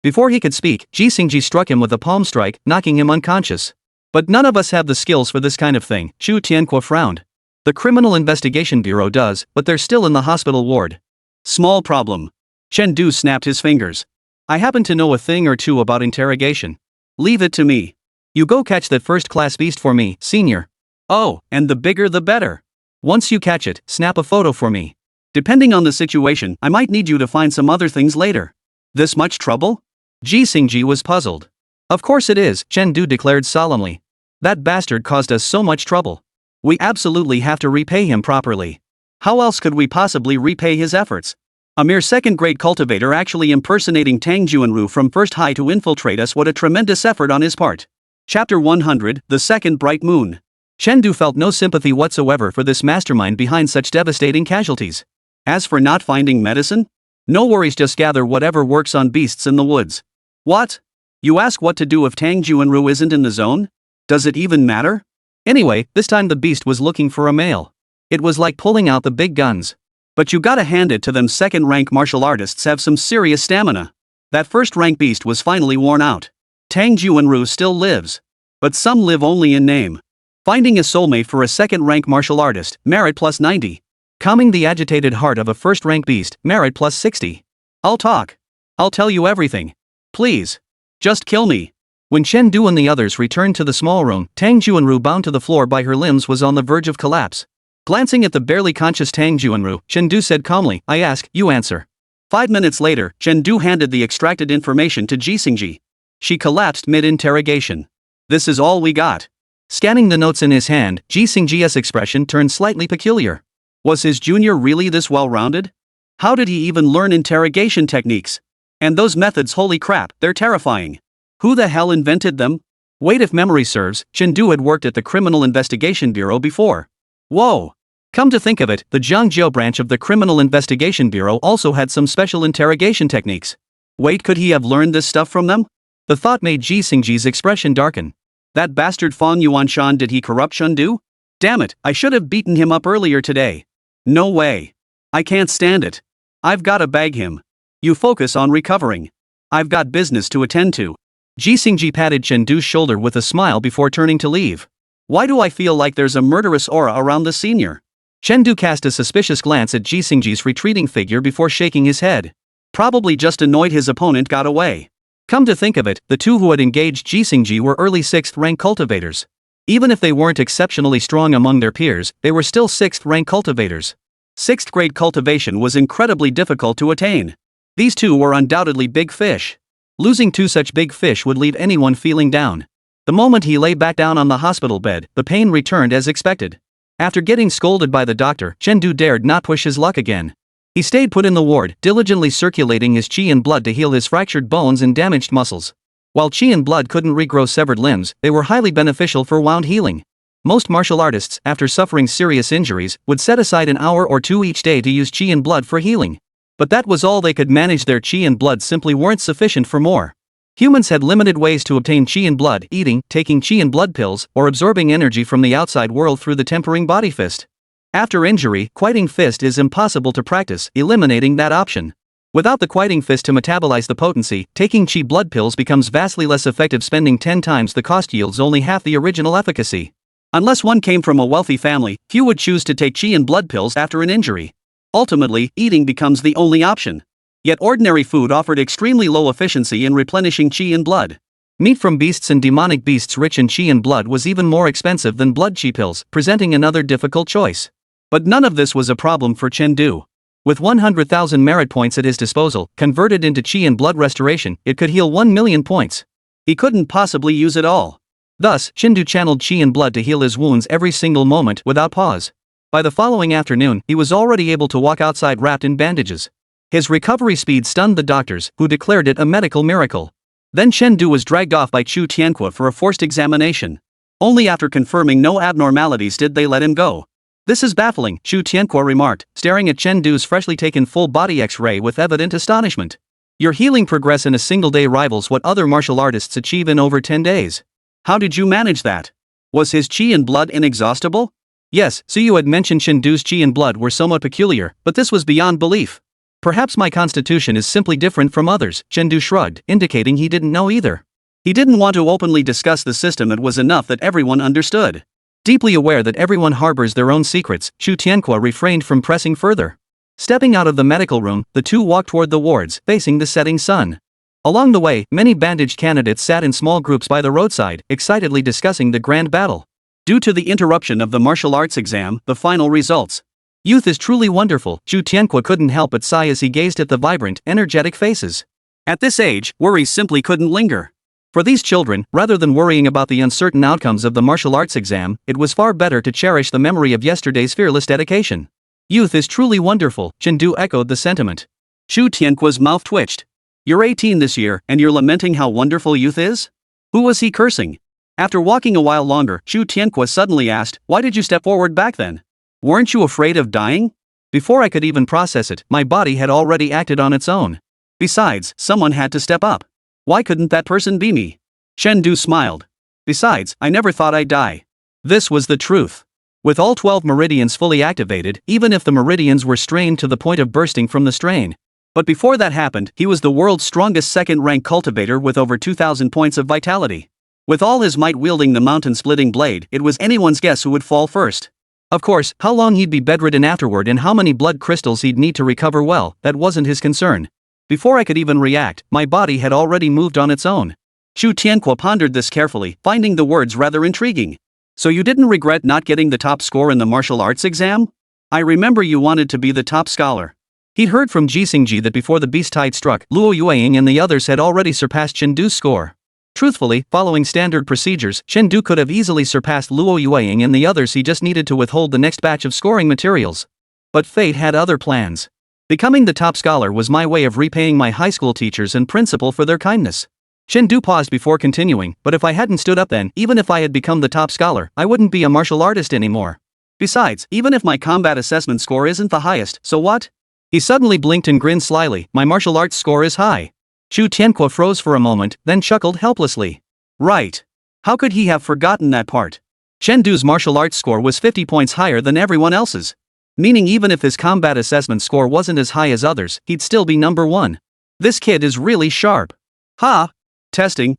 Before he could speak, Ji Xingji struck him with a palm strike, knocking him unconscious. But none of us have the skills for this kind of thing, Chu Tianque frowned. The Criminal Investigation Bureau does, but they're still in the hospital ward. Small problem. Chen Du snapped his fingers. I happen to know a thing or two about interrogation. Leave it to me. You go catch that first-class beast for me, senior. Oh, and the bigger the better. Once you catch it, snap a photo for me. Depending on the situation, I might need you to find some other things later. This much trouble? Ji Xingji was puzzled. Of course it is, Chen Du declared solemnly. That bastard caused us so much trouble. We absolutely have to repay him properly. How else could we possibly repay his efforts? A mere second-grade cultivator actually impersonating Tang Juanru from First High to infiltrate us, what a tremendous effort on his part. Chapter 100, The Second Bright Moon. Chen Du felt no sympathy whatsoever for this mastermind behind such devastating casualties. As for not finding medicine? No worries, just gather whatever works on beasts in the woods. What? You ask what to do if Tang Juanru isn't in the zone? Does it even matter? Anyway, this time the beast was looking for a male. It was like pulling out the big guns. But you gotta hand it to them, second-rank martial artists have some serious stamina. That first-rank beast was finally worn out. Tang Juanru still lives. But some live only in name. Finding a soulmate for a second-rank martial artist, merit plus 90. Calming the agitated heart of a first-rank beast, merit plus 60. I'll talk. I'll tell you everything. Please. Just kill me. When Chen Du and the others returned to the small room, Tang Juanru, bound to the floor by her limbs, was on the verge of collapse. Glancing at the barely conscious Tang Juanru, Chen Du said calmly, I ask, you answer. 5 minutes later, Chen Du handed the extracted information to Ji Xingji. She collapsed mid-interrogation. This is all we got. Scanning the notes in his hand, Ji Xingji's expression turned slightly peculiar. Was his junior really this well-rounded? How did he even learn interrogation techniques? And those methods, holy crap, they're terrifying. Who the hell invented them? Wait, if memory serves, Chen Du had worked at the Criminal Investigation Bureau before. Whoa! Come to think of it, the Jiangjiao branch of the Criminal Investigation Bureau also had some special interrogation techniques. Wait, could he have learned this stuff from them? The thought made Ji Xingji's expression darken. That bastard Fang Yuanshan, did he corrupt Chen Du? Damn it, I should have beaten him up earlier today. No way. I can't stand it. I've gotta bag him. You focus on recovering. I've got business to attend to. Ji Xingji patted Chen Du's shoulder with a smile before turning to leave. Why do I feel like there's a murderous aura around the senior? Chen Du cast a suspicious glance at Ji Xingji's retreating figure before shaking his head. Probably just annoyed his opponent got away. Come to think of it, the two who had engaged Ji Xingji were early 6th-rank cultivators. Even if they weren't exceptionally strong among their peers, they were still 6th-rank cultivators. 6th-grade cultivation was incredibly difficult to attain. These two were undoubtedly big fish. Losing two such big fish would leave anyone feeling down. The moment he lay back down on the hospital bed, the pain returned as expected. After getting scolded by the doctor, Chen Du dared not push his luck again. He stayed put in the ward, diligently circulating his qi and blood to heal his fractured bones and damaged muscles. While qi and blood couldn't regrow severed limbs, they were highly beneficial for wound healing. Most martial artists, after suffering serious injuries, would set aside an hour or two each day to use qi and blood for healing. But that was all they could manage. Their qi and blood simply weren't sufficient for more. Humans had limited ways to obtain qi and blood: eating, taking qi and blood pills, or absorbing energy from the outside world through the tempering body fist. After injury, quieting fist is impossible to practice, eliminating that option. Without the quieting fist to metabolize the potency, taking qi blood pills becomes vastly less effective. Spending 10 times the cost yields only half the original efficacy. Unless one came from a wealthy family, few would choose to take qi and blood pills after an injury. Ultimately, eating becomes the only option. Yet ordinary food offered extremely low efficiency in replenishing qi and blood. Meat from beasts and demonic beasts rich in qi and blood was even more expensive than blood qi pills, presenting another difficult choice. But none of this was a problem for Chen Du. With 100,000 merit points at his disposal, converted into qi and blood restoration, it could heal 1 million points. He couldn't possibly use it all. Thus, Chen Du channeled qi and blood to heal his wounds every single moment without pause. By the following afternoon, he was already able to walk outside wrapped in bandages. His recovery speed stunned the doctors, who declared it a medical miracle. Then Chen Du was dragged off by Chu Tianque for a forced examination. Only after confirming no abnormalities did they let him go. This is baffling, Chu Tianque remarked, staring at Chen Du's freshly taken full-body X-ray with evident astonishment. Your healing progress in a single day rivals what other martial artists achieve in over 10 days. How did you manage that? Was his qi and blood inexhaustible? Yes, so you had mentioned Chen Du's qi and blood were somewhat peculiar, but this was beyond belief. Perhaps my constitution is simply different from others, Chen Du shrugged, indicating he didn't know either. He didn't want to openly discuss the system, it was enough that everyone understood. Deeply aware that everyone harbors their own secrets, Chu Tianque refrained from pressing further. Stepping out of the medical room, the two walked toward the wards, facing the setting sun. Along the way, many bandaged candidates sat in small groups by the roadside, excitedly discussing the grand battle. Due to the interruption of the martial arts exam, the final results. Youth is truly wonderful, Chu Tianque couldn't help but sigh as he gazed at the vibrant, energetic faces. At this age, worries simply couldn't linger. For these children, rather than worrying about the uncertain outcomes of the martial arts exam, it was far better to cherish the memory of yesterday's fearless dedication. Youth is truly wonderful, Chen echoed the sentiment. Chu Tianque's mouth twitched. You're 18 this year, and you're lamenting how wonderful youth is? Who was he cursing? After walking a while longer, Chu Tianque suddenly asked, why did you step forward back then? Weren't you afraid of dying? Before I could even process it, my body had already acted on its own. Besides, someone had to step up. Why couldn't that person be me? Chen smiled. Besides, I never thought I'd die. This was the truth. With all 12 meridians fully activated, even if the meridians were strained to the point of bursting from the strain. But before that happened, he was the world's strongest second-rank cultivator with over 2,000 points of vitality. With all his might wielding the mountain-splitting blade, it was anyone's guess who would fall first. Of course, how long he'd be bedridden afterward and how many blood crystals he'd need to recover, well, that wasn't his concern. Before I could even react, my body had already moved on its own. Chu Tianque pondered this carefully, finding the words rather intriguing. So you didn't regret not getting the top score in the martial arts exam? I remember you wanted to be the top scholar. He'd heard from Jixingji that before the beast tide struck, Luo Yueying and the others had already surpassed Chendu's score. Truthfully, following standard procedures, Chendu could have easily surpassed Luo Yueying and the others, he just needed to withhold the next batch of scoring materials. But fate had other plans. Becoming the top scholar was my way of repaying my high school teachers and principal for their kindness. Chendu paused before continuing, but if I hadn't stood up then, even if I had become the top scholar, I wouldn't be a martial artist anymore. Besides, even if my combat assessment score isn't the highest, so what? He suddenly blinked and grinned slyly, my martial arts score is high. Chu Tianque froze for a moment, then chuckled helplessly. Right. How could he have forgotten that part? Chendu's martial arts score was 50 points higher than everyone else's. Meaning even if his combat assessment score wasn't as high as others, he'd still be number one. This kid is really sharp. Ha! Testing.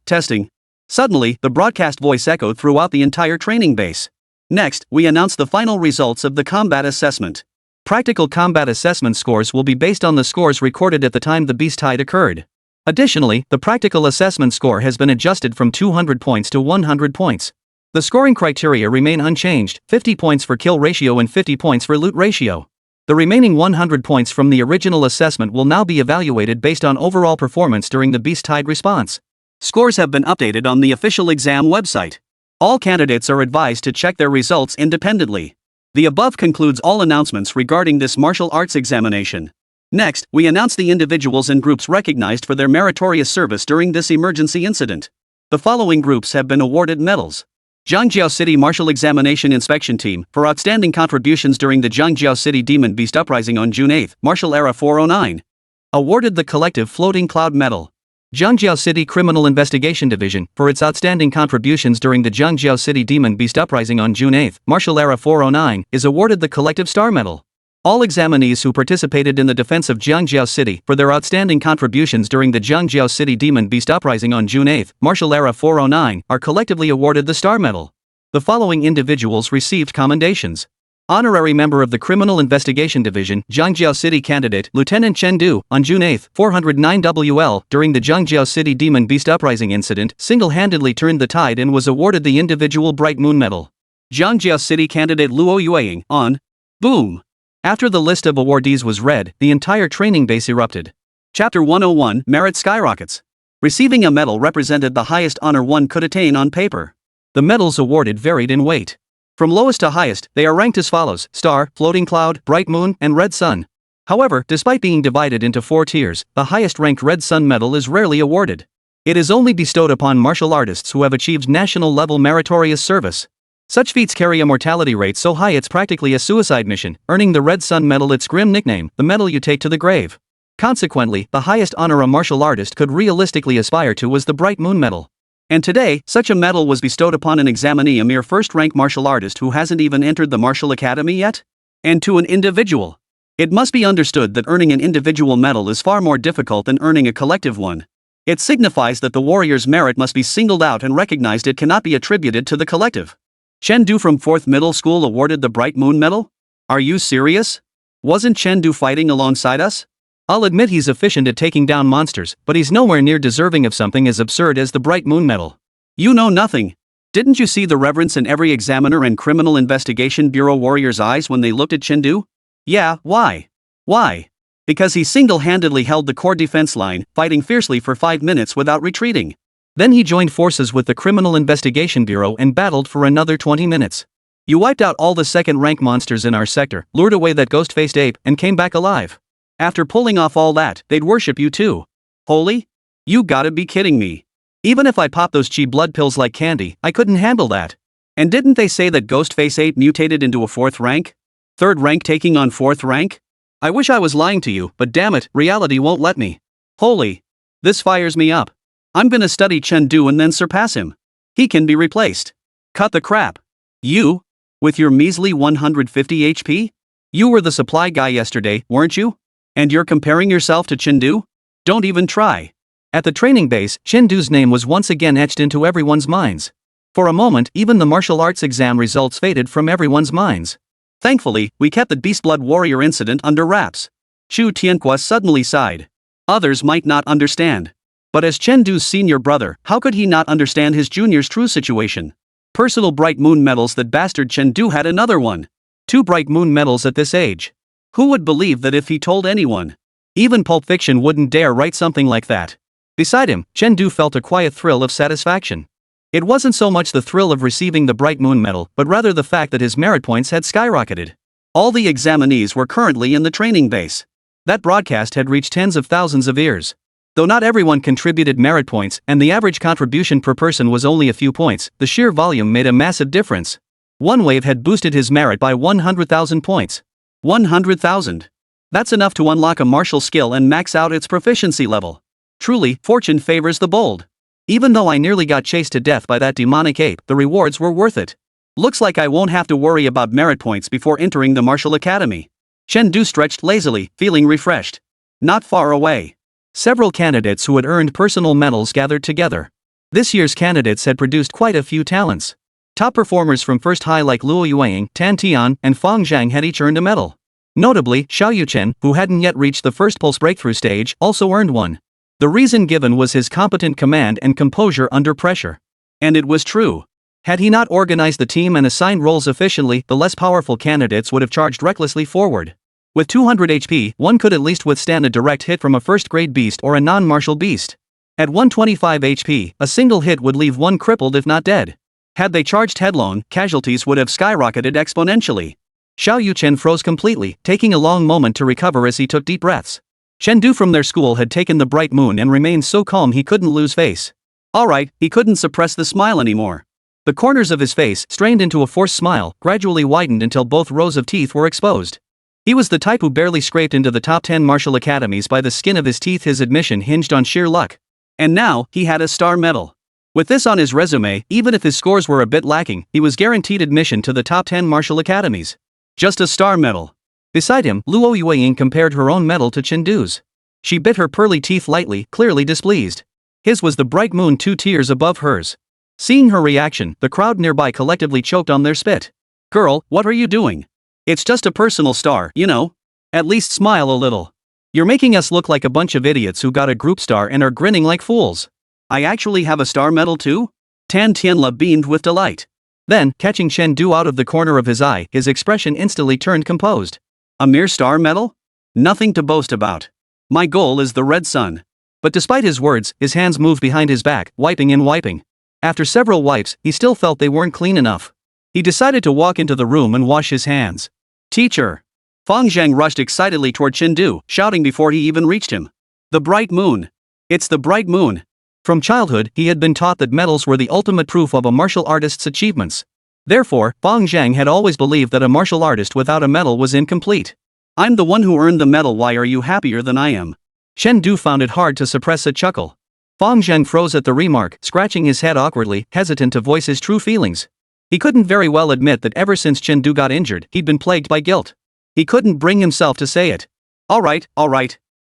Suddenly, the broadcast voice echoed throughout the entire training base. Next, we announce the final results of the combat assessment. Practical combat assessment scores will be based on the scores recorded at the time the beast tide occurred. Additionally, the practical assessment score has been adjusted from 200 points to 100 points. The scoring criteria remain unchanged, 50 points for kill ratio and 50 points for loot ratio. The remaining 100 points from the original assessment will now be evaluated based on overall performance during the beast tide response. Scores have been updated on the official exam website. All candidates are advised to check their results independently. The above concludes all announcements regarding this martial arts examination. Next, we announce the individuals and groups recognized for their meritorious service during this emergency incident. The following groups have been awarded medals. Zhangjiao City Martial Examination Inspection Team, for outstanding contributions during the Zhangjiao City Demon Beast Uprising on June 8, Martial Era 409. Awarded the Collective Floating Cloud Medal. Zhangjiao City Criminal Investigation Division, for its outstanding contributions during the Zhangjiao City Demon Beast Uprising on June 8, Martial Era 409, is awarded the Collective Star Medal. All examinees who participated in the defense of Zhangjiao City for their outstanding contributions during the Zhangjiao City Demon Beast Uprising on June 8, Martial Era 409, are collectively awarded the Star Medal. The following individuals received commendations. Honorary Member of the Criminal Investigation Division, Zhangjiao City Candidate, Lieutenant Chen, on June 8, 409 WL, during the Zhangjiao City Demon Beast Uprising incident, single-handedly turned the tide and was awarded the individual Bright Moon Medal. Zhangjiao City Candidate Luo Yueying, on Boom. After the list of awardees was read, the entire training base erupted. Chapter 101, Merit Skyrockets. Receiving a medal represented the highest honor one could attain on paper. The medals awarded varied in weight. From lowest to highest, they are ranked as follows: Star, Floating Cloud, Bright Moon, and Red Sun. However, despite being divided into 4 tiers, the highest-ranked Red Sun medal is rarely awarded. It is only bestowed upon martial artists who have achieved national-level meritorious service. Such feats carry a mortality rate so high it's practically a suicide mission, earning the Red Sun Medal its grim nickname, the medal you take to the grave. Consequently, the highest honor a martial artist could realistically aspire to was the Bright Moon Medal. And today, such a medal was bestowed upon an examinee, a mere first-rank martial artist who hasn't even entered the martial academy yet? And to an individual. It must be understood that earning an individual medal is far more difficult than earning a collective one. It signifies that the warrior's merit must be singled out and recognized. It cannot be attributed to the collective. Chen Du from 4th middle school awarded the Bright Moon Medal? Are you serious? Wasn't Chen Du fighting alongside us? I'll admit he's efficient at taking down monsters, but he's nowhere near deserving of something as absurd as the Bright Moon Medal. You know nothing. Didn't you see the reverence in every examiner and criminal investigation bureau warrior's eyes when they looked at Chen Du? Yeah, why? Why? Because he single-handedly held the core defense line, fighting fiercely for 5 minutes without retreating. Then he joined forces with the Criminal Investigation Bureau and battled for another 20 minutes. You wiped out all the second-rank monsters in our sector, lured away that ghost-faced ape, and came back alive. After pulling off all that, they'd worship you too. Holy? You gotta be kidding me. Even if I popped those chi blood pills like candy, I couldn't handle that. And didn't they say that Ghostface Ape mutated into a 4th rank? 3rd rank taking on 4th rank? I wish I was lying to you, but damn it, reality won't let me. Holy. This fires me up. I'm gonna study Chen Du and then surpass him. He can be replaced. Cut the crap. You? With your measly 150 HP? You were the supply guy yesterday, weren't you? And you're comparing yourself to Chen Du? Don't even try. At the training base, Chen Du's name was once again etched into everyone's minds. For a moment, even the martial arts exam results faded from everyone's minds. Thankfully, we kept the Beastblood Warrior incident under wraps. Chu Tianhua suddenly sighed. Others might not understand. But as Chen Du's senior brother, how could he not understand his junior's true situation? Personal Bright Moon medals. That bastard Chen Du had another one. 2 Bright Moon medals at this age. Who would believe that if he told anyone? Even Pulp Fiction wouldn't dare write something like that. Beside him, Chen Du felt a quiet thrill of satisfaction. It wasn't so much the thrill of receiving the Bright Moon Medal, but rather the fact that his merit points had skyrocketed. All the examinees were currently in the training base. That broadcast had reached tens of thousands of ears. Though not everyone contributed merit points, and the average contribution per person was only a few points, the sheer volume made a massive difference. One wave had boosted his merit by 100,000 points. 100,000. That's enough to unlock a martial skill and max out its proficiency level. Truly, fortune favors the bold. Even though I nearly got chased to death by that demonic ape, the rewards were worth it. Looks like I won't have to worry about merit points before entering the martial academy. Chen Du stretched lazily, feeling refreshed. Not far away. Several candidates who had earned personal medals gathered together. This year's candidates had produced quite a few talents. Top performers from First High like Luo Yueying, Tan Tian, and Fang Zhang had each earned a medal. Notably, Xiao Yuchen, who hadn't yet reached the first pulse breakthrough stage, also earned one. The reason given was his competent command and composure under pressure. And it was true. Had he not organized the team and assigned roles efficiently, the less powerful candidates would have charged recklessly forward. With 200 HP, one could at least withstand a direct hit from a first-grade beast or a non-martial beast. At 125 HP, a single hit would leave one crippled if not dead. Had they charged headlong, casualties would have skyrocketed exponentially. Xiao Yuchen froze completely, taking a long moment to recover as he took deep breaths. Chen Du from their school had taken the Bright Moon and remained so calm he couldn't lose face. Alright, he couldn't suppress the smile anymore. The corners of his face, strained into a forced smile, gradually widened until both rows of teeth were exposed. He was the type who barely scraped into the top 10 martial academies by the skin of his teeth. His admission hinged on sheer luck. And now, he had a star medal. With this on his resume, even if his scores were a bit lacking, he was guaranteed admission to the top 10 martial academies. Just a star medal. Beside him, Luo Yueying compared her own medal to Chen Du's. She bit her pearly teeth lightly, clearly displeased. His was the Bright Moon 2 tiers above hers. Seeing her reaction, the crowd nearby collectively choked on their spit. Girl, what are you doing? It's just a personal star, you know. At least smile a little. You're making us look like a bunch of idiots who got a group star and are grinning like fools. I actually have a star medal too? Tan Tianla beamed with delight. Then, catching Chen Du out of the corner of his eye, his expression instantly turned composed. A mere star medal? Nothing to boast about. My goal is the red sun. But despite his words, his hands moved behind his back, wiping and wiping. After several wipes, he still felt they weren't clean enough. He decided to walk into the room and wash his hands. Teacher! Fang Zhang rushed excitedly toward Chen Du, shouting before he even reached him. The Bright Moon! It's the Bright Moon! From childhood, he had been taught that medals were the ultimate proof of a martial artist's achievements. Therefore, Fang Zhang had always believed that a martial artist without a medal was incomplete. I'm the one who earned the medal. Why are you happier than I am? Chen Du found it hard to suppress a chuckle. Fang Zhang froze at the remark, scratching his head awkwardly, hesitant to voice his true feelings. He couldn't very well admit that ever since Chen Du got injured, he'd been plagued by guilt. He couldn't bring himself to say it. Alright.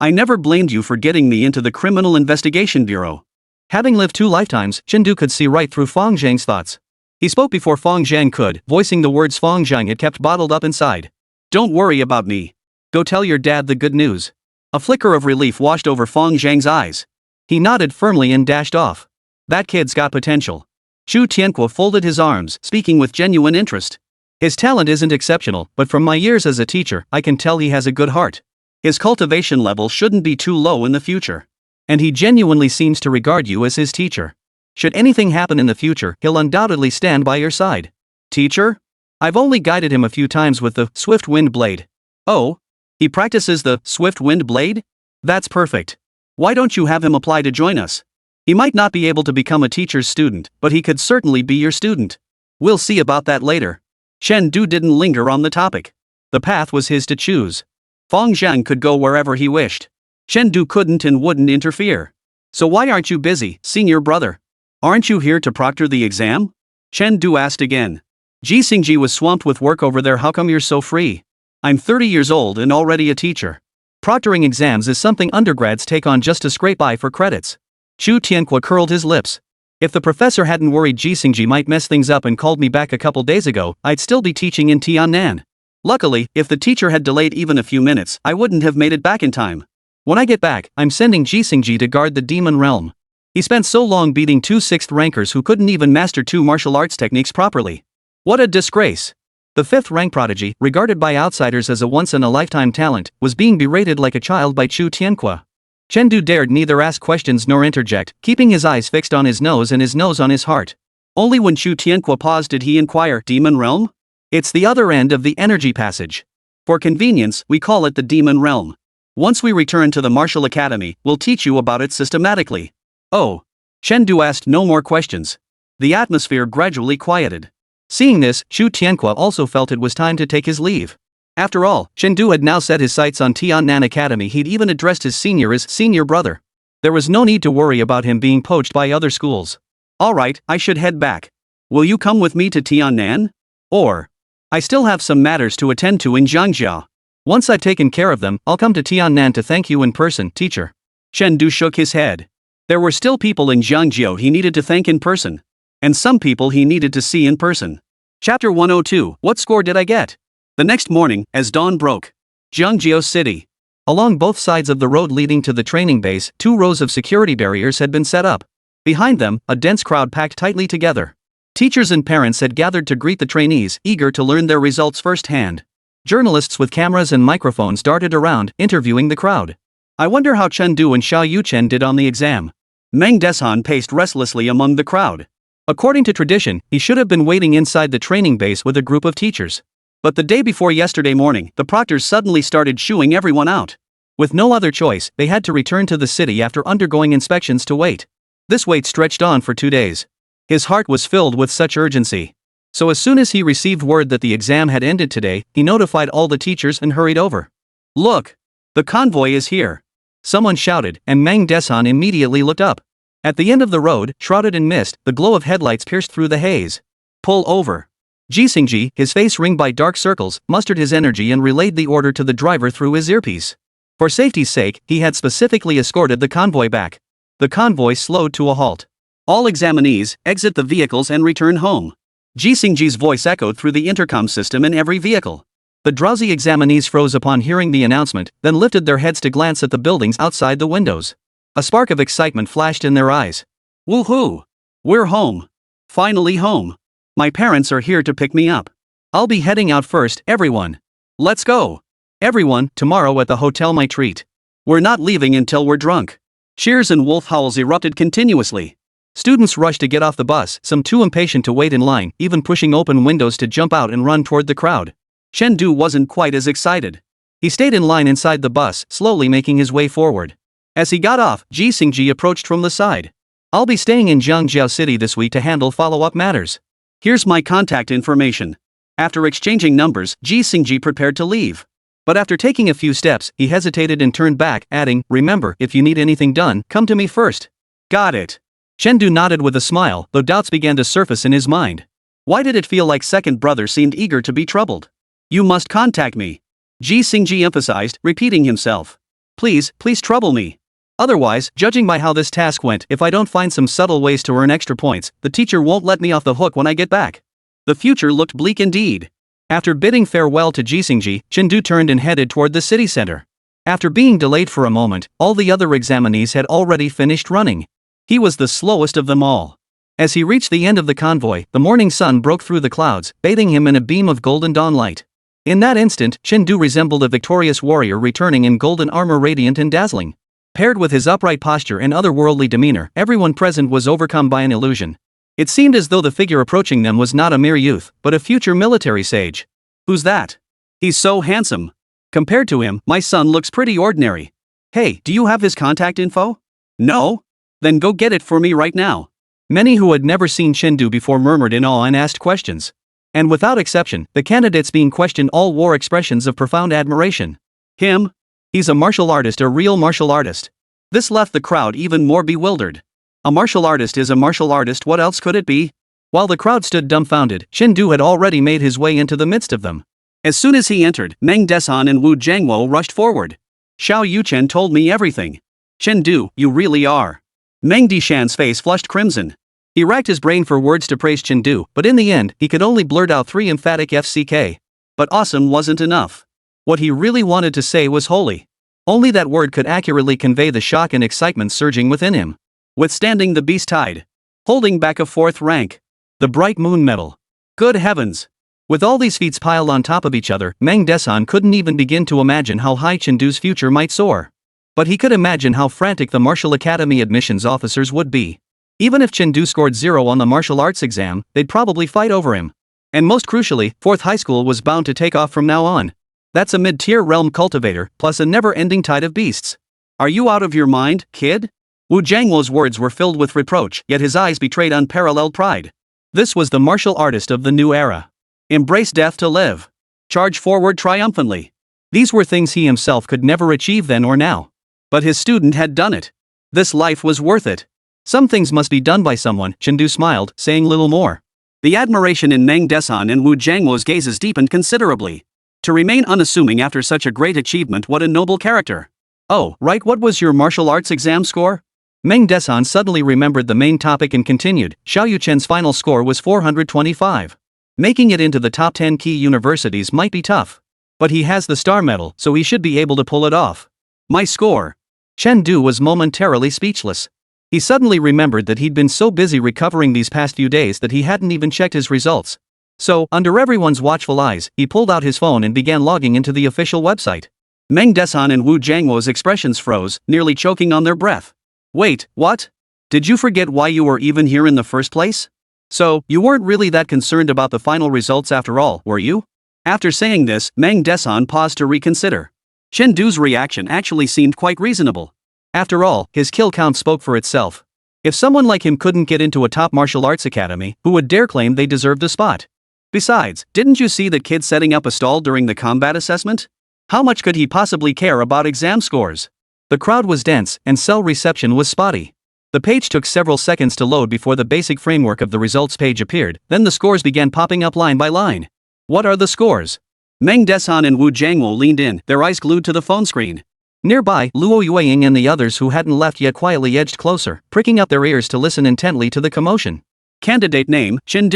I never blamed you for getting me into the Criminal Investigation Bureau. Having lived 2 lifetimes, Chen Du could see right through Fang Zhang's thoughts. He spoke before Fang Zhang could, voicing the words Fang Zhang had kept bottled up inside. Don't worry about me. Go tell your dad the good news. A flicker of relief washed over Fang Zhang's eyes. He nodded firmly and dashed off. That kid's got potential. Chu Tianque folded his arms, speaking with genuine interest. His talent isn't exceptional, but from my years as a teacher, I can tell he has a good heart. His cultivation level shouldn't be too low in the future. And he genuinely seems to regard you as his teacher. Should anything happen in the future, he'll undoubtedly stand by your side. Teacher? I've only guided him a few times with the swift wind blade. Oh? He practices the swift wind blade? That's perfect. Why don't you have him apply to join us? He might not be able to become a teacher's student, but he could certainly be your student. We'll see about that later. Chen Du didn't linger on the topic. The path was his to choose. Fang Zhang could go wherever he wished. Chen Du couldn't and wouldn't interfere. So why aren't you busy, senior brother? Aren't you here to proctor the exam? Chen Du asked again. Ji Xingji was swamped with work over there. How come you're so free? I'm 30 years old and already a teacher. Proctoring exams is something undergrads take on just to scrape by for credits. Chu Tianque curled his lips. If the professor hadn't worried Ji Xingji might mess things up and called me back a couple days ago, I'd still be teaching in Tiannan. Luckily, if the teacher had delayed even a few minutes, I wouldn't have made it back in time. When I get back, I'm sending Ji Xingji to guard the demon realm. He spent so long beating 2 6th rankers who couldn't even master 2 martial arts techniques properly. What a disgrace. The 5th rank prodigy, regarded by outsiders as a once-in-a-lifetime talent, was being berated like a child by Chu Tianque. Chen Du dared neither ask questions nor interject, keeping his eyes fixed on his nose and his nose on his heart. Only when Chu Tianque paused did he inquire, Demon Realm? It's the other end of the energy passage. For convenience, we call it the Demon Realm. Once we return to the Martial Academy, we'll teach you about it systematically. Oh. Chen Du asked no more questions. The atmosphere gradually quieted. Seeing this, Chu Tianque also felt it was time to take his leave. After all, Chen Du had now set his sights on Tiannan Academy. He'd even addressed his senior as senior brother. There was no need to worry about him being poached by other schools. Alright, I should head back. Will you come with me to Tiannan? Or, I still have some matters to attend to in Jiangjiao. Once I've taken care of them, I'll come to Tiannan to thank you in person, teacher. Chen Du shook his head. There were still people in Jiangjiao he needed to thank in person. And some people he needed to see in person. Chapter 102, What score did I get? The next morning, as dawn broke. Jiangjiao City. Along both sides of the road leading to the training base, 2 rows of security barriers had been set up. Behind them, a dense crowd packed tightly together. Teachers and parents had gathered to greet the trainees, eager to learn their results firsthand. Journalists with cameras and microphones darted around, interviewing the crowd. I wonder how Chen Du and Xiao Yuchen did on the exam. Meng Deshan paced restlessly among the crowd. According to tradition, he should have been waiting inside the training base with a group of teachers. But the day before yesterday morning, the proctors suddenly started shooing everyone out. With no other choice, they had to return to the city after undergoing inspections to wait. This wait stretched on for 2 days. His heart was filled with such urgency. So as soon as he received word that the exam had ended today, he notified all the teachers and hurried over. Look! The convoy is here! Someone shouted, and Meng Deshan immediately looked up. At the end of the road, shrouded in mist, the glow of headlights pierced through the haze. Pull over. Ji Xingji, his face ringed by dark circles, mustered his energy and relayed the order to the driver through his earpiece. For safety's sake, he had specifically escorted the convoy back. The convoy slowed to a halt. All examinees, exit the vehicles and return home. Ji Xingji's voice echoed through the intercom system in every vehicle. The drowsy examinees froze upon hearing the announcement, then lifted their heads to glance at the buildings outside the windows. A spark of excitement flashed in their eyes. Woohoo! We're home. Finally home. My parents are here to pick me up. I'll be heading out first, everyone. Let's go. Everyone, tomorrow at the hotel my treat. We're not leaving until we're drunk. Cheers and wolf howls erupted continuously. Students rushed to get off the bus, some too impatient to wait in line, even pushing open windows to jump out and run toward the crowd. Chen Du wasn't quite as excited. He stayed in line inside the bus, slowly making his way forward. As he got off, Ji Xingji approached from the side. I'll be staying in Jiangjiao City this week to handle follow-up matters. Here's my contact information. After exchanging numbers, Ji Xingji prepared to leave. But after taking a few steps, he hesitated and turned back, adding, remember, if you need anything done, come to me first. Got it. Chen Du nodded with a smile, though doubts began to surface in his mind. Why did it feel like second brother seemed eager to be troubled? You must contact me. Ji Xingji emphasized, repeating himself. Please trouble me. Otherwise, judging by how this task went, if I don't find some subtle ways to earn extra points, the teacher won't let me off the hook when I get back. The future looked bleak indeed. After bidding farewell to Jisingji, Chen turned and headed toward the city center. After being delayed for a moment, all the other examinees had already finished running. He was the slowest of them all. As he reached the end of the convoy, the morning sun broke through the clouds, bathing him in a beam of golden dawn light. In that instant, Chen resembled a victorious warrior returning in golden armor, radiant and dazzling. Paired with his upright posture and otherworldly demeanor, everyone present was overcome by an illusion. It seemed as though the figure approaching them was not a mere youth, but a future military sage. Who's that? He's so handsome. Compared to him, my son looks pretty ordinary. Hey, do you have his contact info? No? Then go get it for me right now. Many who had never seen Chen before murmured in awe and asked questions. And without exception, the candidates being questioned all wore expressions of profound admiration. Him? He's a martial artist, a real martial artist. This left the crowd even more bewildered. A martial artist is a martial artist, what else could it be? While the crowd stood dumbfounded, Chen had already made his way into the midst of them. As soon as he entered, Meng Desan and Wu Jiangwo rushed forward. Xiao Yuchen told me everything. Chen, you really are. Meng Dishan's face flushed crimson. He racked his brain for words to praise Chen, but in the end, he could only blurt out 3 emphatic FCK. But awesome wasn't enough. What he really wanted to say was holy. Only that word could accurately convey the shock and excitement surging within him. Withstanding the beast tide. Holding back a 4th rank. The bright moon medal. Good heavens. With all these feats piled on top of each other, Meng Desan couldn't even begin to imagine how high Chen future might soar. But he could imagine how frantic the Martial Academy admissions officers would be. Even if Chen scored 0 on the martial arts exam, they'd probably fight over him. And most crucially, 4th high school was bound to take off from now on. That's a mid-tier realm cultivator, plus a never-ending tide of beasts. Are you out of your mind, kid? Wu Jiangwo's words were filled with reproach, yet his eyes betrayed unparalleled pride. This was the martial artist of the new era. Embrace death to live. Charge forward triumphantly. These were things he himself could never achieve then or now. But his student had done it. This life was worth it. Some things must be done by someone, Chen smiled, saying little more. The admiration in Meng Desan and Wu Jiangwo's gazes deepened considerably. To remain unassuming after such a great achievement, what a noble character. Oh, right, what was your martial arts exam score? Meng Desan suddenly remembered the main topic and continued. Xiao Yuchen's final score was 425. Making it into the top 10 key universities might be tough. But he has the star medal, so he should be able to pull it off. My score. Chen was momentarily speechless. He suddenly remembered that he'd been so busy recovering these past few days that he hadn't even checked his results. So, under everyone's watchful eyes, he pulled out his phone and began logging into the official website. Meng Desan and Wu Jiangwo's expressions froze, nearly choking on their breath. Wait, what? Did you forget why you were even here in the first place? So, you weren't really that concerned about the final results after all, were you? After saying this, Meng Desan paused to reconsider. Chen reaction actually seemed quite reasonable. After all, his kill count spoke for itself. If someone like him couldn't get into a top martial arts academy, who would dare claim they deserved a spot? Besides, didn't you see the kid setting up a stall during the combat assessment? How much could he possibly care about exam scores? The crowd was dense, and cell reception was spotty. The page took several seconds to load before the basic framework of the results page appeared, then the scores began popping up line by line. What are the scores? Meng Desan and Wu Jiangwo leaned in, their eyes glued to the phone screen. Nearby, Luo Yueying and the others who hadn't left yet quietly edged closer, pricking up their ears to listen intently to the commotion. Candidate name, Chen.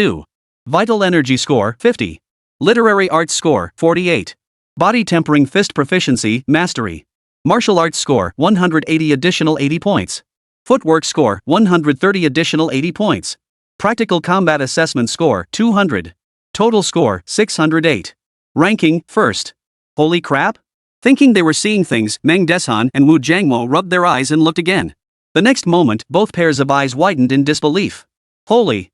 Vital energy score, 50. Literary arts score, 48. Body tempering fist proficiency, mastery. Martial arts score, 180 additional 80 points. Footwork score, 130 additional 80 points. Practical combat assessment score, 200. Total score, 608. Ranking, first. Holy crap? Thinking they were seeing things, Meng Desan and Wu Jiangwo rubbed their eyes and looked again. The next moment, both pairs of eyes widened in disbelief. Holy.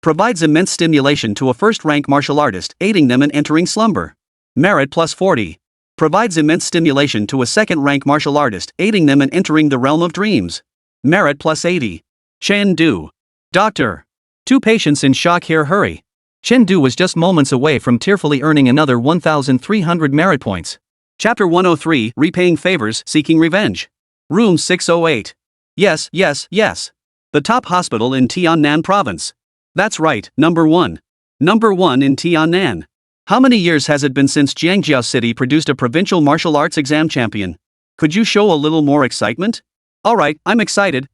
Provides immense stimulation to a first-rank martial artist, aiding them in entering slumber. Merit plus 40. Provides immense stimulation to a second-rank martial artist, aiding them in entering the realm of dreams. Merit plus 80. Chen. Doctor. 2 patients in shock here, hurry. Chen was just moments away from tearfully earning another 1,300 merit points. Chapter 103, Repaying Favors, Seeking Revenge. Room 608. Yes. The top hospital in Tiannan province. That's right, number 1. Number 1 in Tiannan. How many years has it been since Jiangjiao City produced a provincial martial arts exam champion? Could you show a little more excitement? Alright, I'm excited.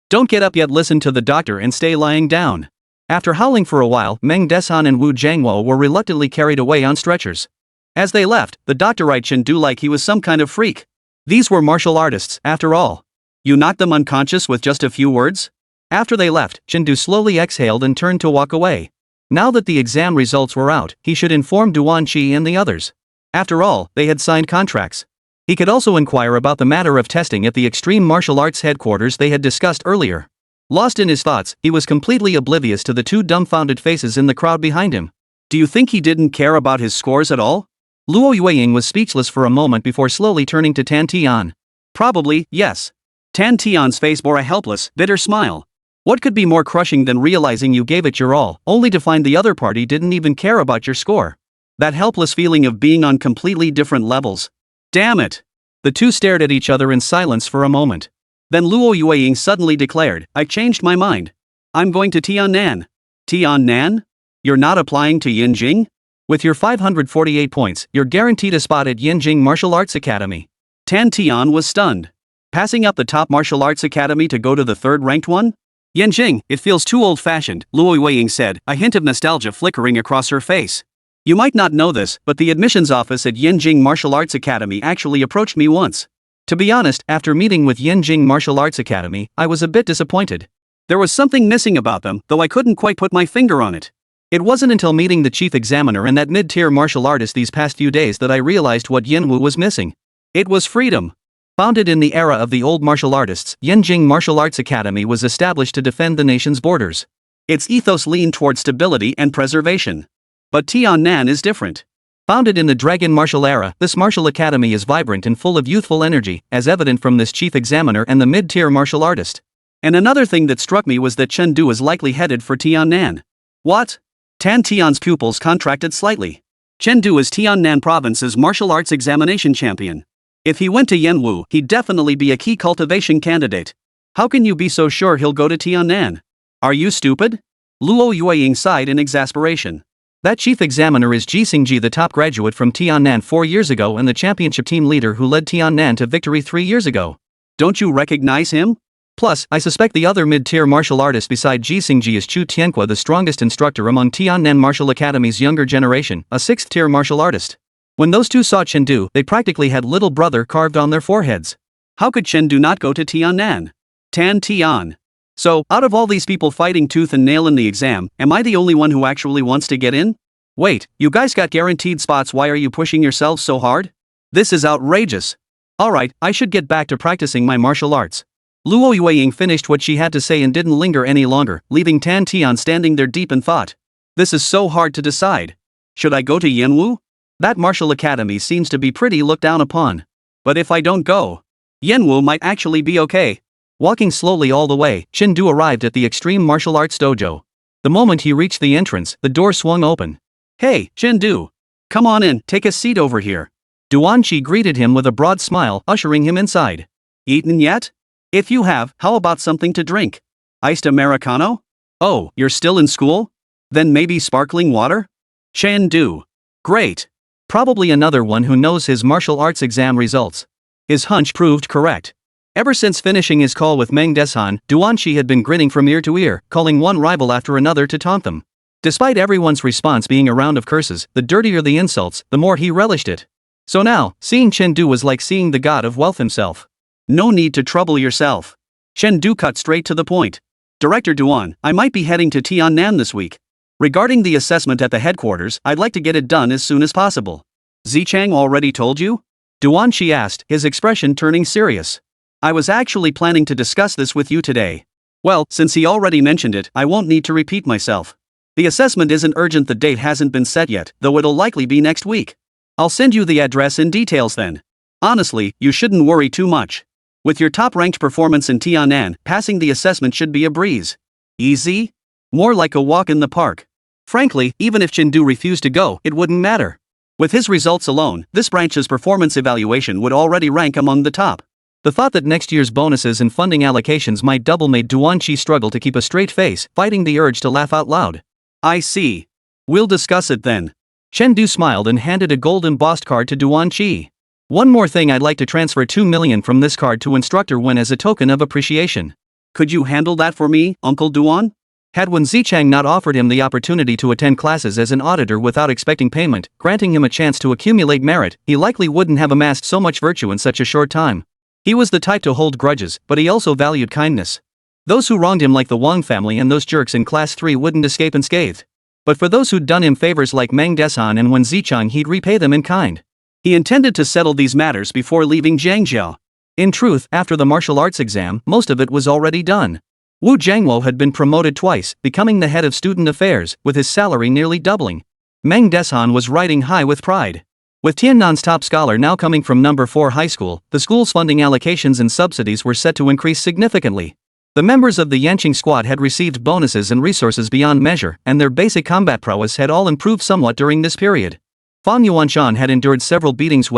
Don't get up yet, listen to the doctor and stay lying down. After howling for a while, Meng Desan and Wu Jiangwo were reluctantly carried away on stretchers. As they left, the doctor eyed Chen Du like he was some kind of freak. These were martial artists, after all. You knocked them unconscious with just a few words? After they left, Chen Du slowly exhaled and turned to walk away. Now that the exam results were out, he should inform Duan Qi and the others. After all, they had signed contracts. He could also inquire about the matter of testing at the Extreme Martial Arts headquarters they had discussed earlier. Lost in his thoughts, he was completely oblivious to the two dumbfounded faces in the crowd behind him. Do you think he didn't care about his scores at all? Luo Yueying was speechless for a moment before slowly turning to Tan Tian. Probably, yes. Tan Tian's face bore a helpless, bitter smile. What could be more crushing than realizing you gave it your all, only to find the other party didn't even care about your score? That helpless feeling of being on completely different levels. Damn it! The two stared at each other in silence for a moment. Then Luo Yueying suddenly declared, I changed my mind. I'm going to Tiannan. Tiannan? You're not applying to Yinjing? With your 548 points, you're guaranteed a spot at Yinjing Martial Arts Academy. Tan Tian was stunned. Passing up the top martial arts academy to go to the third-ranked one? Yinjing, it feels too old-fashioned, Luo Yueying said, a hint of nostalgia flickering across her face. You might not know this, but the admissions office at Yinjing Martial Arts Academy actually approached me once. To be honest, after meeting with Yinjing Martial Arts Academy, I was a bit disappointed. There was something missing about them, though I couldn't quite put my finger on it. It wasn't until meeting the chief examiner and that mid-tier martial artist these past few days that I realized what Yinwu was missing. It was freedom. Founded in the era of the old martial artists, Yinjing Martial Arts Academy was established to defend the nation's borders. Its ethos leaned toward stability and preservation. But Tiannan is different. Founded in the Dragon martial era, this martial academy is vibrant and full of youthful energy, as evident from this chief examiner and the mid-tier martial artist. And another thing that struck me was that Chen Du is likely headed for Tiannan. What? Tan Tian's pupils contracted slightly. Chen Du is Tiannan province's martial arts examination champion. If he went to Yanwu, he'd definitely be a key cultivation candidate. How can you be so sure he'll go to Tiannan? Are you stupid? Luo Yueying sighed in exasperation. That chief examiner is Ji Xingji, the top graduate from Tiannan 4 years ago and the championship team leader who led Tiannan to victory 3 years ago. Don't you recognize him? Plus, I suspect the other mid-tier martial artist beside Ji Xingji is Chu Tianqua, the strongest instructor among Tiannan Martial Academy's younger generation, a 6th-tier martial artist. When those two saw Chen Du, they practically had little brother carved on their foreheads. How could Chen Du not go to Tiannan? Tan Tian. So, out of all these people fighting tooth and nail in the exam, am I the only one who actually wants to get in? Wait, you guys got guaranteed spots, why are you pushing yourselves so hard? This is outrageous. Alright, I should get back to practicing my martial arts. Luo Yueying finished what she had to say and didn't linger any longer, leaving Tan Tian standing there deep in thought. This is so hard to decide. Should I go to Yanwu? That martial academy seems to be pretty looked down upon. But if I don't go, Yanwu might actually be okay. Walking slowly all the way, Chen Du arrived at the Extreme Martial Arts Dojo. The moment he reached the entrance, the door swung open. Hey, Chen Du. Come on in, take a seat over here. Duan Qi greeted him with a broad smile, ushering him inside. Eaten yet? If you have, how about something to drink? Iced Americano? Oh, you're still in school? Then maybe sparkling water? Chen Du. Great. Probably another one who knows his martial arts exam results. His hunch proved correct. Ever since finishing his call with Meng Desan, Duan Qi had been grinning from ear to ear, calling one rival after another to taunt them. Despite everyone's response being a round of curses, the dirtier the insults, the more he relished it. So now, seeing Chen Du was like seeing the god of wealth himself. No need to trouble yourself. Chen Du cut straight to the point. Director Duan, I might be heading to Tiannan this week. Regarding the assessment at the headquarters, I'd like to get it done as soon as possible. Zichang already told you? Duan Qi asked, his expression turning serious. I was actually planning to discuss this with you today. Well, since he already mentioned it, I won't need to repeat myself. The assessment isn't urgent, the date hasn't been set yet, though it'll likely be next week. I'll send you the address and details then. Honestly, you shouldn't worry too much. With your top-ranked performance in Tiannan, passing the assessment should be a breeze. Easy? More like a walk in the park. Frankly, even if Chen Du refused to go, it wouldn't matter. With his results alone, this branch's performance evaluation would already rank among the top. The thought that next year's bonuses and funding allocations might double made Duan Qi struggle to keep a straight face, fighting the urge to laugh out loud. I see. We'll discuss it then. Chen Du smiled and handed a gold embossed card to Duan Qi. One more thing, I'd like to transfer 2 million from this card to Instructor Wen as a token of appreciation. Could you handle that for me, Uncle Duan? Had Wen Zichang not offered him the opportunity to attend classes as an auditor without expecting payment, granting him a chance to accumulate merit, he likely wouldn't have amassed so much virtue in such a short time. He was the type to hold grudges, but he also valued kindness. Those who wronged him like the Wang family and those jerks in Class 3 wouldn't escape unscathed. But for those who'd done him favors like Meng Desan and Wen Zichang, he'd repay them in kind. He intended to settle these matters before leaving Jiangzhou. In truth, after the martial arts exam, most of it was already done. Wu Jiangwo had been promoted twice, becoming the head of student affairs, with his salary nearly doubling. Meng Desan was riding high with pride. With Tiannan's top scholar now coming from number 4 high school, the school's funding allocations and subsidies were set to increase significantly. The members of the Yanqing squad had received bonuses and resources beyond measure, and their basic combat prowess had all improved somewhat during this period. Fang Yuanshan had endured several beatings.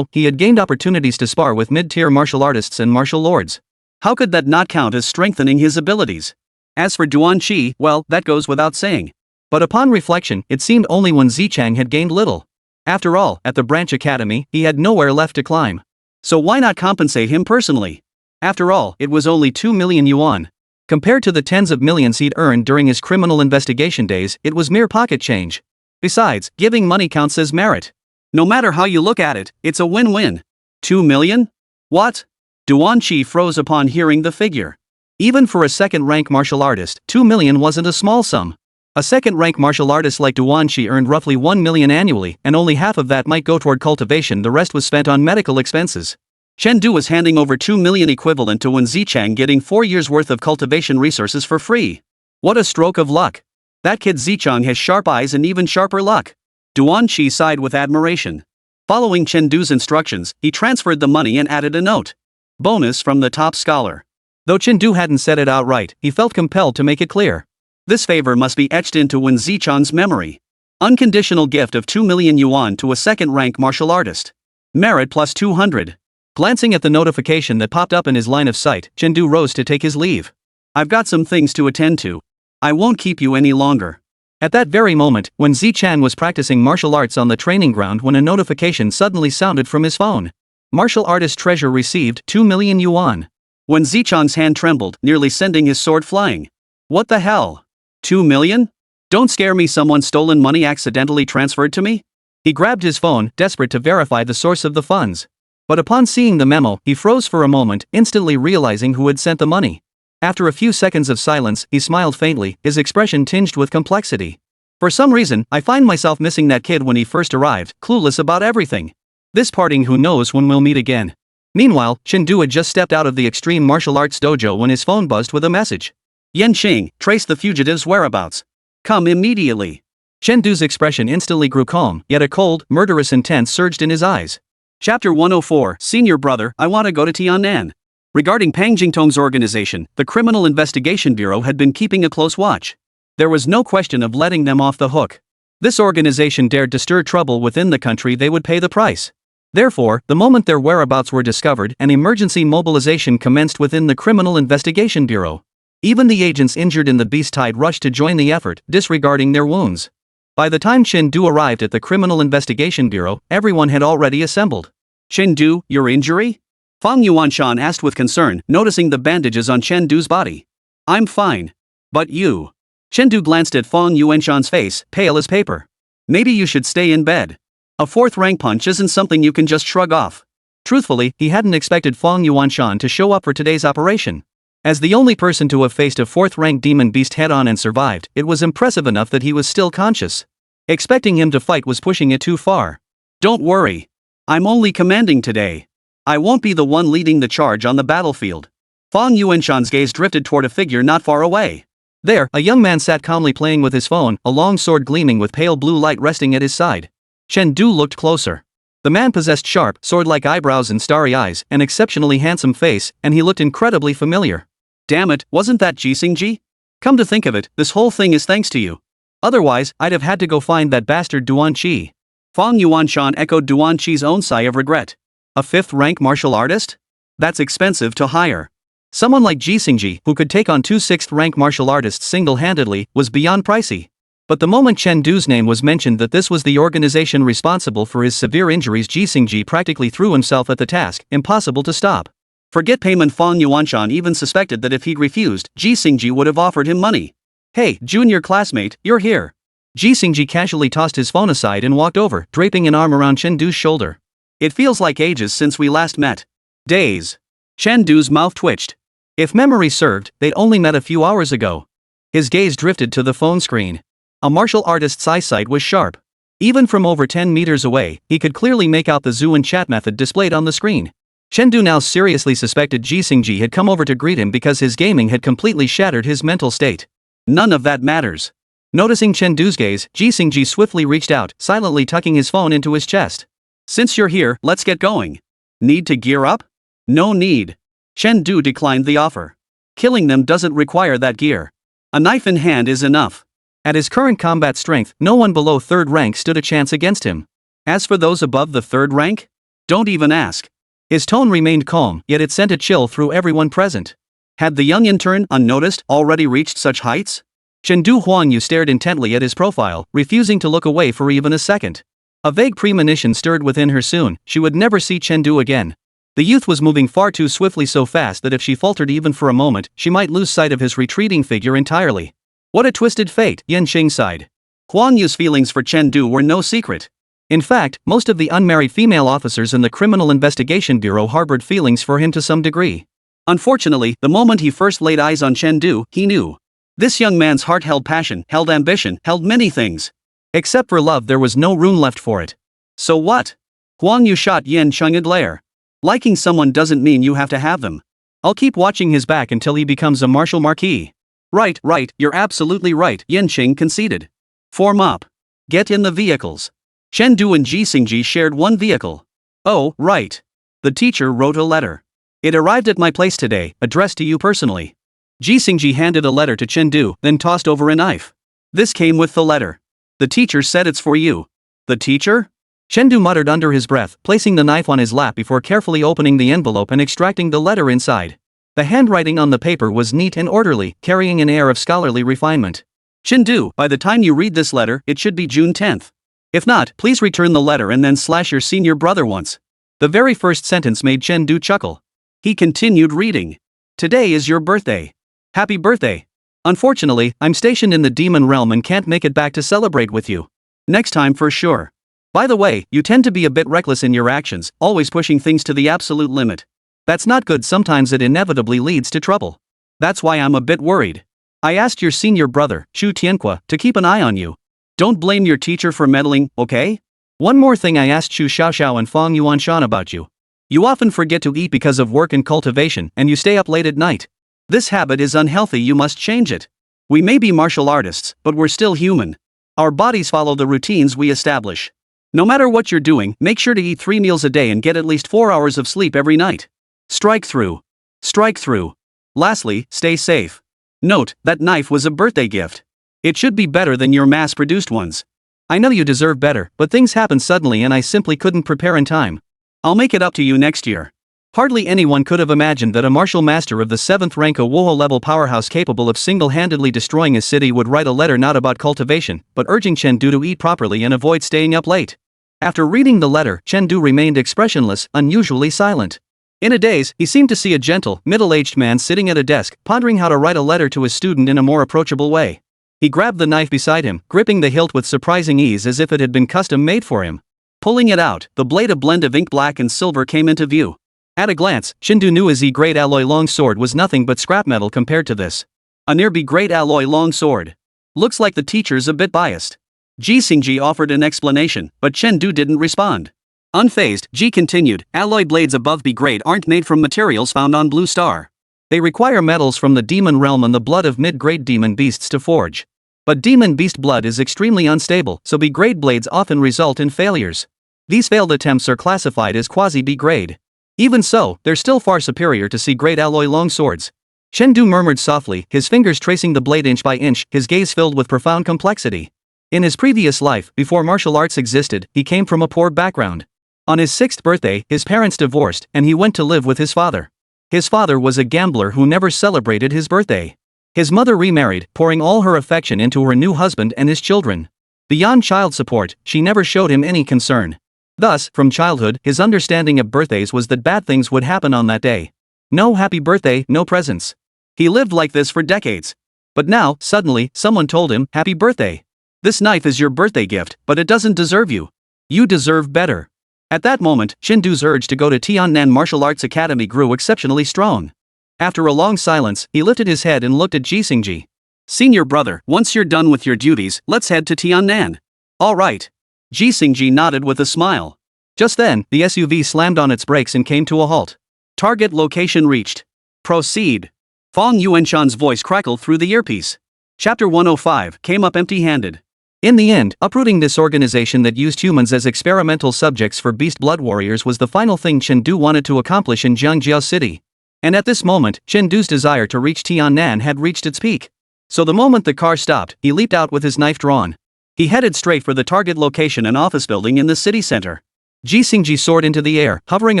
He had gained opportunities to spar with mid-tier martial artists and martial lords. How could that not count as strengthening his abilities? As for Duan Qi, well, that goes without saying. But upon reflection, it seemed only Wen Zichang had gained little. After all, at the branch academy, he had nowhere left to climb. So why not compensate him personally? After all, it was only 2 million yuan. Compared to the tens of millions he'd earned during his criminal investigation days, it was mere pocket change. Besides, giving money counts as merit. No matter how you look at it, it's a win-win. 2 million? What? Duan Qi froze upon hearing the figure. Even for a second-rank martial artist, 2 million wasn't a small sum. A second-rank martial artist like Duan Qi earned roughly 1 million annually, and only half of that might go toward cultivation, the rest was spent on medical expenses. Chen Du was handing over 2 million equivalent to Wen Zichang, getting 4 years' worth of cultivation resources for free. What a stroke of luck. That kid Zichang has sharp eyes and even sharper luck. Duan Qi sighed with admiration. Following Chen Du's instructions, he transferred the money and added a note. Bonus from the top scholar. Though Chen Du hadn't said it outright, he felt compelled to make it clear. This favor must be etched into Wen Zichang's memory. Unconditional gift of 2 million yuan to a second-rank martial artist. Merit plus 200. Glancing at the notification that popped up in his line of sight, Chen Du rose to take his leave. I've got some things to attend to. I won't keep you any longer. At that very moment, when Zichang was practicing martial arts on the training ground, when a notification suddenly sounded from his phone. Martial artist treasure received 2 million yuan. When Zichang's hand trembled, nearly sending his sword flying. What the hell? 2 million? Don't scare me, someone stolen money accidentally transferred to me? He grabbed his phone, desperate to verify the source of the funds. But upon seeing the memo, he froze for a moment, instantly realizing who had sent the money. After a few seconds of silence, he smiled faintly, his expression tinged with complexity. For some reason, I find myself missing that kid when he first arrived, clueless about everything. This parting, who knows when we'll meet again. Meanwhile, Chen Du had just stepped out of the extreme martial arts dojo when his phone buzzed with a message. Yanqing, trace the fugitive's whereabouts. Come immediately. Chen Du's expression instantly grew calm, yet a cold, murderous intent surged in his eyes. Chapter 104, Senior Brother, I want to go to Tiannan. Regarding Pang Jingtong's organization, the Criminal Investigation Bureau had been keeping a close watch. There was no question of letting them off the hook. This organization dared to stir trouble within the country, they would pay the price. Therefore, the moment their whereabouts were discovered, an emergency mobilization commenced within the Criminal Investigation Bureau. Even the agents injured in the beast tide rushed to join the effort, disregarding their wounds. By the time Chen Du arrived at the Criminal Investigation Bureau, everyone had already assembled. Chen Du, your injury? Fang Yuanshan asked with concern, noticing the bandages on Chen Du's body. I'm fine. But you? Chen Du glanced at Fang Yuanshan's face, pale as paper. Maybe you should stay in bed. A 4th rank punch isn't something you can just shrug off. Truthfully, he hadn't expected Fang Yuanshan to show up for today's operation. As the only person to have faced a 4th rank demon beast head-on and survived, it was impressive enough that he was still conscious. Expecting him to fight was pushing it too far. Don't worry. I'm only commanding today. I won't be the one leading the charge on the battlefield. Fang Yuanshan's gaze drifted toward a figure not far away. There, a young man sat calmly playing with his phone, a long sword gleaming with pale blue light resting at his side. Chen Du looked closer. The man possessed sharp, sword-like eyebrows and starry eyes, an exceptionally handsome face, and he looked incredibly familiar. Damn it, wasn't that Jisingji? Come to think of it, this whole thing is thanks to you. Otherwise, I'd have had to go find that bastard Duan Qi. Fang Yuanshan echoed Duan Qi's own sigh of regret. A 5th rank martial artist? That's expensive to hire. Someone like Jisingji, who could take on 2 6th rank martial artists single-handedly, was beyond pricey. But the moment Chen Du's name was mentioned that this was the organization responsible for his severe injuries, Ji Xingji practically threw himself at the task, impossible to stop. Forget payment, Fang Yuanshan even suspected that if he'd refused, Ji Xingji would have offered him money. Hey, junior classmate, you're here. Ji Xingji casually tossed his phone aside and walked over, draping an arm around Chen Du's shoulder. It feels like ages since we last met. Days. Chen Du's mouth twitched. If memory served, they'd only met a few hours ago. His gaze drifted to the phone screen. A martial artist's eyesight was sharp. Even from over 10 meters away, he could clearly make out the zoo and chat method displayed on the screen. Chen Du now seriously suspected Ji Xingji had come over to greet him because his gaming had completely shattered his mental state. None of that matters. Noticing Chen Du's gaze, Ji Xingji swiftly reached out, silently tucking his phone into his chest. Since you're here, let's get going. Need to gear up? No need. Chen Du declined the offer. Killing them doesn't require that gear. A knife in hand is enough. At his current combat strength, no one below 3rd rank stood a chance against him. As for those above the 3rd rank? Don't even ask. His tone remained calm, yet it sent a chill through everyone present. Had the young intern, unnoticed, already reached such heights? Chen Du Huangyu stared intently at his profile, refusing to look away for even a second. A vague premonition stirred within her. Soon, she would never see Chen Du again. The youth was moving far too swiftly, so fast that if she faltered even for a moment, she might lose sight of his retreating figure entirely. What a twisted fate, Yan Xing sighed. Huang Yu's feelings for Chen Du were no secret. In fact, most of the unmarried female officers in the Criminal Investigation Bureau harbored feelings for him to some degree. Unfortunately, the moment he first laid eyes on Chen Du, he knew. This young man's heart held passion, held ambition, held many things. Except for love, there was no room left for it. So what? Huang Yu shot Yan Cheng a glare. Liking someone doesn't mean you have to have them. I'll keep watching his back until he becomes a martial marquis. Right, you're absolutely right, Yan Qing conceded. Form up. Get in the vehicles. Chen Du and Ji Xingji shared one vehicle. Oh, right. The teacher wrote a letter. It arrived at my place today, addressed to you personally. Ji Xingji handed a letter to Chen Du, then tossed over a knife. This came with the letter. The teacher said it's for you. The teacher? Chen Du muttered under his breath, placing the knife on his lap before carefully opening the envelope and extracting the letter inside. The handwriting on the paper was neat and orderly, carrying an air of scholarly refinement. Chen Du, by the time you read this letter, it should be June 10th. If not, please return the letter and then slash your senior brother once. The very first sentence made Chen Du chuckle. He continued reading. Today is your birthday. Happy birthday. Unfortunately, I'm stationed in the demon realm and can't make it back to celebrate with you. Next time for sure. By the way, you tend to be a bit reckless in your actions, always pushing things to the absolute limit. That's not good, sometimes it inevitably leads to trouble. That's why I'm a bit worried. I asked your senior brother, Xu Tianqua, to keep an eye on you. Don't blame your teacher for meddling, okay? One more thing, I asked Xu Xiaoxiao and Fang Yuanshan about you. You often forget to eat because of work and cultivation, and you stay up late at night. This habit is unhealthy, you must change it. We may be martial artists, but we're still human. Our bodies follow the routines we establish. No matter what you're doing, make sure to eat 3 meals a day and get at least 4 hours of sleep every night. Strike through. Strike through. Lastly, stay safe. Note, that knife was a birthday gift. It should be better than your mass-produced ones. I know you deserve better, but things happen suddenly and I simply couldn't prepare in time. I'll make it up to you next year. Hardly anyone could have imagined that a martial master of the 7th rank, a Woho-level powerhouse capable of single-handedly destroying a city, would write a letter not about cultivation, but urging Chen Du to eat properly and avoid staying up late. After reading the letter, Chen Du remained expressionless, unusually silent. In a daze, he seemed to see a gentle, middle-aged man sitting at a desk, pondering how to write a letter to his student in a more approachable way. He grabbed the knife beside him, gripping the hilt with surprising ease as if it had been custom-made for him. Pulling it out, the blade, a blend of ink black and silver, came into view. At a glance, Chen Du knew his E-grade alloy long sword was nothing but scrap metal compared to this. A near B-grade alloy long sword. Looks like the teacher's a bit biased. Ji Xingji offered an explanation, but Chen Du didn't respond. Unfazed, Ji continued, alloy blades above B-grade aren't made from materials found on Blue Star. They require metals from the demon realm and the blood of mid-grade demon beasts to forge. But demon beast blood is extremely unstable, so B-grade blades often result in failures. These failed attempts are classified as quasi-B-grade. Even so, they're still far superior to C-grade alloy long swords. Chen Du murmured softly, his fingers tracing the blade inch by inch, his gaze filled with profound complexity. In his previous life, before martial arts existed, he came from a poor background. On his 6th birthday, his parents divorced, and he went to live with his father. His father was a gambler who never celebrated his birthday. His mother remarried, pouring all her affection into her new husband and his children. Beyond child support, she never showed him any concern. Thus, from childhood, his understanding of birthdays was that bad things would happen on that day. No happy birthday, no presents. He lived like this for decades. But now, suddenly, someone told him, "Happy birthday. This knife is your birthday gift, but it doesn't deserve you. You deserve better." At that moment, Chen Du's urge to go to Tiannan Martial Arts Academy grew exceptionally strong. After a long silence, he lifted his head and looked at Jixingji. "Senior brother, once you're done with your duties, let's head to Tiannan." "All right." Jixingji nodded with a smile. Just then, the SUV slammed on its brakes and came to a halt. Target location reached. Proceed. Fong Yuanshan's voice crackled through the earpiece. Chapter 105 came up empty-handed. In the end, uprooting this organization that used humans as experimental subjects for beast blood warriors was the final thing Chen Du wanted to accomplish in Jiangjiao City. And at this moment, Chen Du's desire to reach Tiannan had reached its peak. So the moment the car stopped, he leaped out with his knife drawn. He headed straight for the target location, an office building in the city center. Jixingji soared into the air, hovering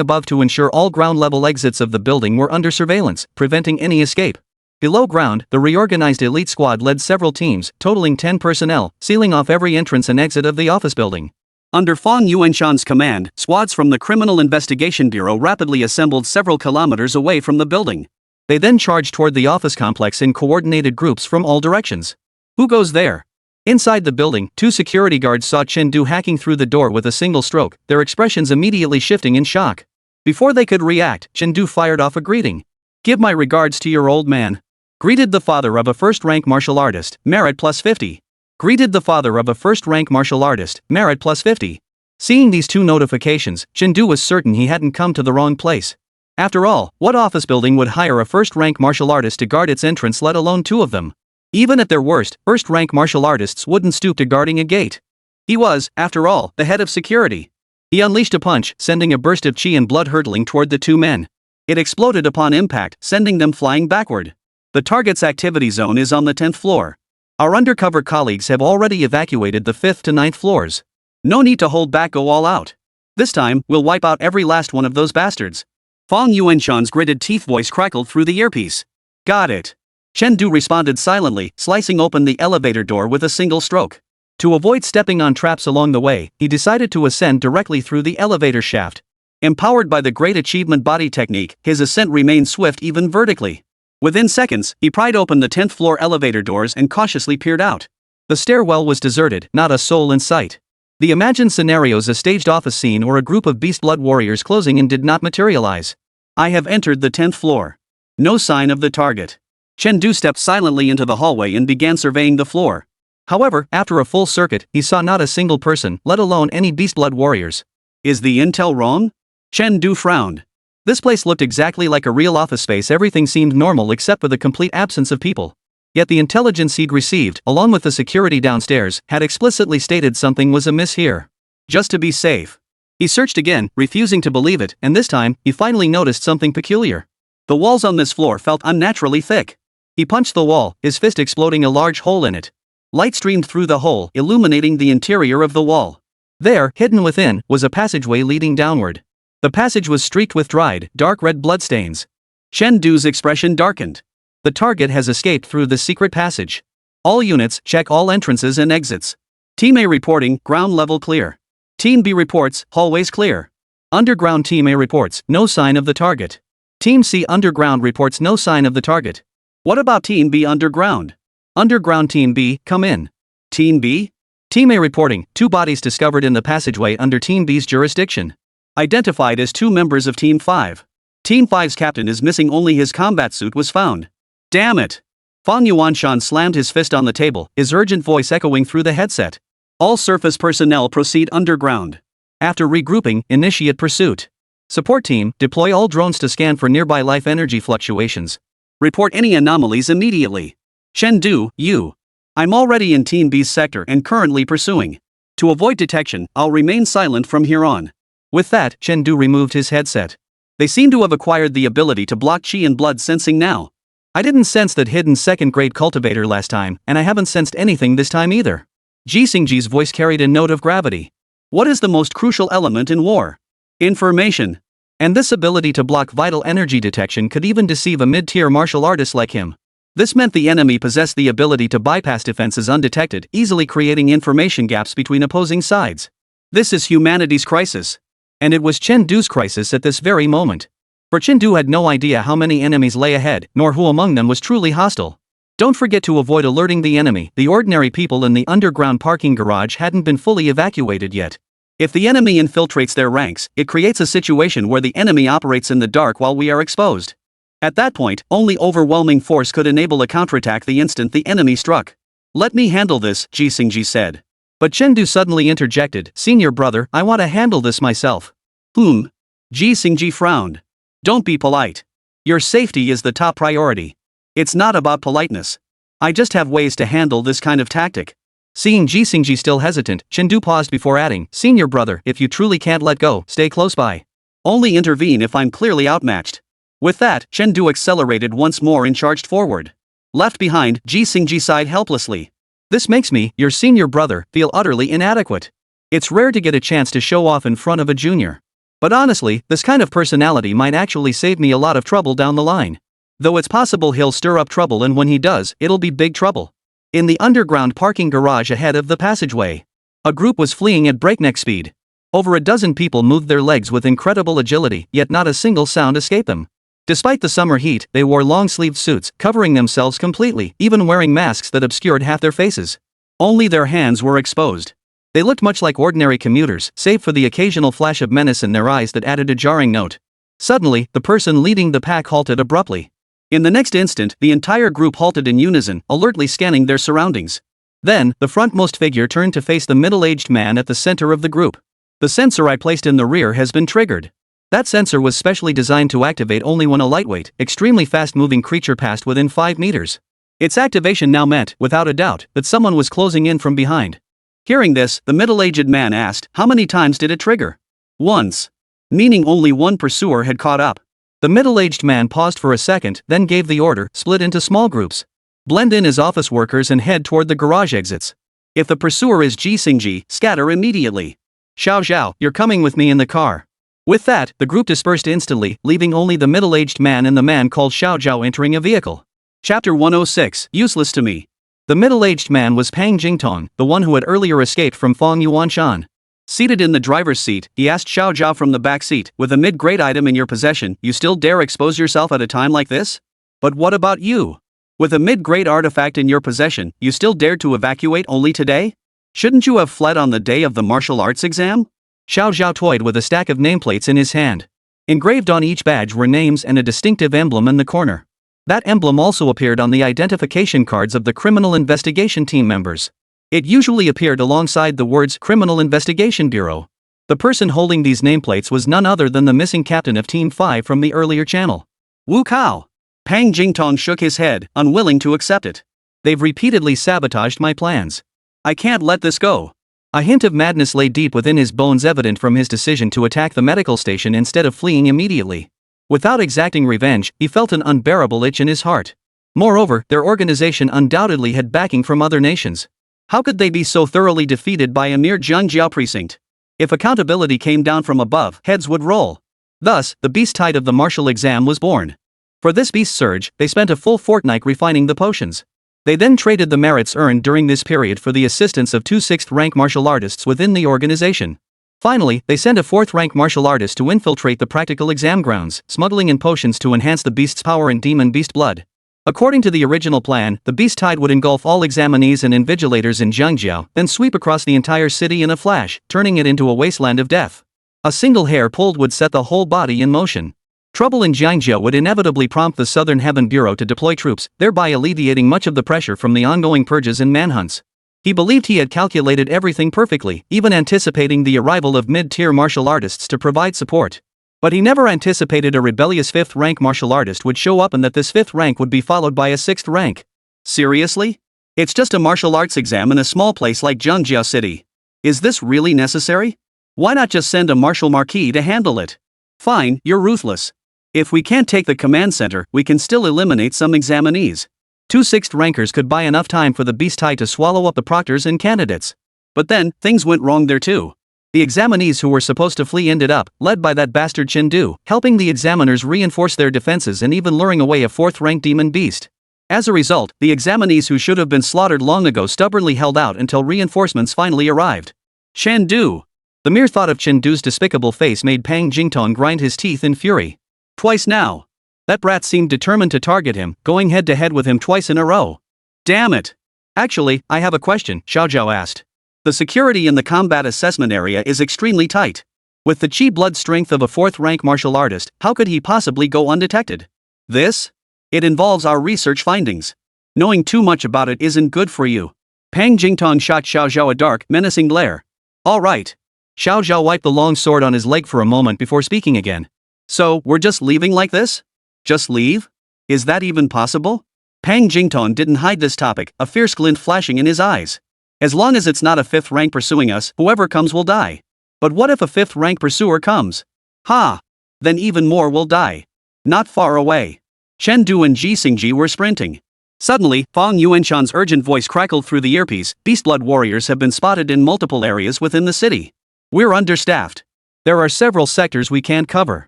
above to ensure all ground-level exits of the building were under surveillance, preventing any escape. Below ground, the reorganized elite squad led several teams, totaling 10 personnel, sealing off every entrance and exit of the office building. Under Fong Yuanshan's command, squads from the Criminal Investigation Bureau rapidly assembled several kilometers away from the building. They then charged toward the office complex in coordinated groups from all directions. Who goes there? Inside the building, 2 security guards saw Chen Du hacking through the door with a single stroke, their expressions immediately shifting in shock. Before they could react, Chen Du fired off a greeting. "Give my regards to your old man." Greeted the father of a first-rank martial artist, merit plus 50. Greeted the father of a first-rank martial artist, merit plus 50. Seeing these 2 notifications, Chen Du was certain he hadn't come to the wrong place. After all, what office building would hire a first-rank martial artist to guard its entrance, let alone 2 of them? Even at their worst, first-rank martial artists wouldn't stoop to guarding a gate. He was, after all, the head of security. He unleashed a punch, sending a burst of chi and blood hurtling toward the 2 men. It exploded upon impact, sending them flying backward. The target's activity zone is on the 10th floor. Our undercover colleagues have already evacuated the 5th to 9th floors. No need to hold back, go all out. This time, we'll wipe out every last one of those bastards. Fong Yuanshan's gritted teeth voice crackled through the earpiece. Got it. Chen Du responded silently, slicing open the elevator door with a single stroke. To avoid stepping on traps along the way, he decided to ascend directly through the elevator shaft. Empowered by the Great Achievement Body technique, his ascent remained swift even vertically. Within seconds, he pried open the 10th floor elevator doors and cautiously peered out. The stairwell was deserted, not a soul in sight. The imagined scenarios, a staged office scene or a group of beast blood warriors closing in, did not materialize. I have entered the 10th floor. No sign of the target. Chen Du stepped silently into the hallway and began surveying the floor. However, after a full circuit, he saw not a single person, let alone any beast blood warriors. Is the intel wrong? Chen Du frowned. This place looked exactly like a real office space. Everything seemed normal except for the complete absence of people. Yet the intelligence he'd received, along with the security downstairs, had explicitly stated something was amiss here. Just to be safe. He searched again, refusing to believe it, and this time, he finally noticed something peculiar. The walls on this floor felt unnaturally thick. He punched the wall, his fist exploding a large hole in it. Light streamed through the hole, illuminating the interior of the wall. There, hidden within, was a passageway leading downward. The passage was streaked with dried, dark red bloodstains. Chen Du's expression darkened. The target has escaped through the secret passage. All units, check all entrances and exits. Team A reporting, ground level clear. Team B reports, hallways clear. Underground Team A reports, no sign of the target. Team C underground reports no sign of the target. What about Team B underground? Underground Team B, come in. Team B? Team A reporting, 2 bodies discovered in the passageway under Team B's jurisdiction. Identified as 2 members of Team 5. Team 5's captain is missing, only his combat suit was found. Damn it! Fong Yuanshan slammed his fist on the table, his urgent voice echoing through the headset. All surface personnel proceed underground. After regrouping, initiate pursuit. Support team, deploy all drones to scan for nearby life energy fluctuations. Report any anomalies immediately. Chen Du, you. I'm already in Team B's sector and currently pursuing. To avoid detection, I'll remain silent from here on. With that, Chen Du removed his headset. They seem to have acquired the ability to block chi and blood sensing now. I didn't sense that hidden second-grade cultivator last time, and I haven't sensed anything this time either. Jixingji's voice carried a note of gravity. What is the most crucial element in war? Information. And this ability to block vital energy detection could even deceive a mid-tier martial artist like him. This meant the enemy possessed the ability to bypass defenses undetected, easily creating information gaps between opposing sides. This is humanity's crisis. And it was Chen Du's crisis at this very moment. For Chen Du had no idea how many enemies lay ahead, nor who among them was truly hostile. Don't forget to avoid alerting the enemy. The ordinary people in the underground parking garage hadn't been fully evacuated yet. If the enemy infiltrates their ranks, it creates a situation where the enemy operates in the dark while we are exposed. At that point, only overwhelming force could enable a counterattack the instant the enemy struck. "Let me handle this," Ji Xingji said. But Chen Du suddenly interjected, "Senior brother, I want to handle this myself." Ji Xingji frowned. "Don't be polite. Your safety is the top priority. It's not about politeness. I just have ways to handle this kind of tactic." Seeing Ji Xingji still hesitant, Chen Du paused before adding, "Senior brother, if you truly can't let go, stay close by. Only intervene if I'm clearly outmatched." With that, Chen Du accelerated once more and charged forward. Left behind, Ji Xingji sighed helplessly. "This makes me, your senior brother, feel utterly inadequate. It's rare to get a chance to show off in front of a junior. But honestly, this kind of personality might actually save me a lot of trouble down the line. Though it's possible he'll stir up trouble, and when he does, it'll be big trouble." In the underground parking garage ahead of the passageway, a group was fleeing at breakneck speed. Over a dozen people moved their legs with incredible agility, yet not a single sound escaped them. Despite the summer heat, they wore long-sleeved suits, covering themselves completely, even wearing masks that obscured half their faces. Only their hands were exposed. They looked much like ordinary commuters, save for the occasional flash of menace in their eyes that added a jarring note. Suddenly, the person leading the pack halted abruptly. In the next instant, the entire group halted in unison, alertly scanning their surroundings. Then, the frontmost figure turned to face the middle-aged man at the center of the group. "The sensor I placed in the rear has been triggered." That sensor was specially designed to activate only when a lightweight, extremely fast-moving creature passed within 5 meters. Its activation now meant, without a doubt, that someone was closing in from behind. Hearing this, the middle-aged man asked, "How many times did it trigger?" "Once." Meaning only one pursuer had caught up. The middle-aged man paused for a second, then gave the order, "Split into small groups. Blend in as office workers and head toward the garage exits. If the pursuer is Ji Xingji, scatter immediately. Xiao Zhao, you're coming with me in the car." With that, the group dispersed instantly, leaving only the middle-aged man and the man called Xiao Zhao entering a vehicle. Chapter 106, Useless to Me. The middle-aged man was Pang Jingtong, the one who had earlier escaped from Fang Yuanshan. Seated in the driver's seat, he asked Xiao Zhao from the back seat, "With a mid-grade item in your possession, you still dare expose yourself at a time like this? But what about you? With a mid-grade artifact in your possession, you still dared to evacuate only today? Shouldn't you have fled on the day of the martial arts exam?" Xiao Zhao toyed with a stack of nameplates in his hand. Engraved on each badge were names and a distinctive emblem in the corner. That emblem also appeared on the identification cards of the criminal investigation team members. It usually appeared alongside the words Criminal Investigation Bureau. The person holding these nameplates was none other than the missing captain of Team 5 from the earlier channel. Wu Kao. Pang Jingtong shook his head, unwilling to accept it. "They've repeatedly sabotaged my plans. I can't let this go." A hint of madness lay deep within his bones, evident from his decision to attack the medical station instead of fleeing immediately. Without exacting revenge, he felt an unbearable itch in his heart. Moreover, their organization undoubtedly had backing from other nations. How could they be so thoroughly defeated by a mere Zhangjiao precinct? If accountability came down from above, heads would roll. Thus, the beast tide of the martial exam was born. For this beast surge, they spent a full fortnight refining the potions. They then traded the merits earned during this period for the assistance of 2 6th-rank martial artists within the organization. Finally, they sent a 4th-rank martial artist to infiltrate the practical exam grounds, smuggling in potions to enhance the beast's power and demon beast blood. According to the original plan, the beast tide would engulf all examinees and invigilators in Zhangjiao, then sweep across the entire city in a flash, turning it into a wasteland of death. A single hair pulled would set the whole body in motion. Trouble in Zhangjiao would inevitably prompt the Southern Heaven Bureau to deploy troops, thereby alleviating much of the pressure from the ongoing purges and manhunts. He believed he had calculated everything perfectly, even anticipating the arrival of mid-tier martial artists to provide support. But he never anticipated a rebellious 5th-rank martial artist would show up and that this 5th rank would be followed by a 6th rank. Seriously? It's just a martial arts exam in a small place like Zhangjiao City. Is this really necessary? Why not just send a martial marquis to handle it? Fine, you're ruthless. If we can't take the command center, we can still eliminate some examinees. 2 6th rankers could buy enough time for the beast tide to swallow up the proctors and candidates. But then, things went wrong there too. The examinees who were supposed to flee ended up, led by that bastard Chen Du, helping the examiners reinforce their defenses and even luring away a 4th-rank demon beast. As a result, the examinees who should have been slaughtered long ago stubbornly held out until reinforcements finally arrived. Chen Du. The mere thought of Chen Du's despicable face made Pang Jingtong grind his teeth in fury. Twice now. That brat seemed determined to target him, going head to head with him twice in a row. Damn it. Actually, I have a question, Xiao Zhao asked. The security in the combat assessment area is extremely tight. With the chi blood strength of a 4th-rank martial artist, how could he possibly go undetected? This? It involves our research findings. Knowing too much about it isn't good for you. Pang Jingtong shot Xiao Zhao a dark, menacing glare. All right. Xiao Zhao wiped the long sword on his leg for a moment before speaking again. So, we're just leaving like this? Just leave? Is that even possible? Pang Jingtong didn't hide this topic, a fierce glint flashing in his eyes. As long as it's not a 5th rank pursuing us, whoever comes will die. But what if a 5th rank pursuer comes? Ha! Then even more will die. Not far away. Chen Du and Ji Xingji were sprinting. Suddenly, Fang Yuanshan's urgent voice crackled through the earpiece. Beastblood warriors have been spotted in multiple areas within the city. We're understaffed. There are several sectors we can't cover.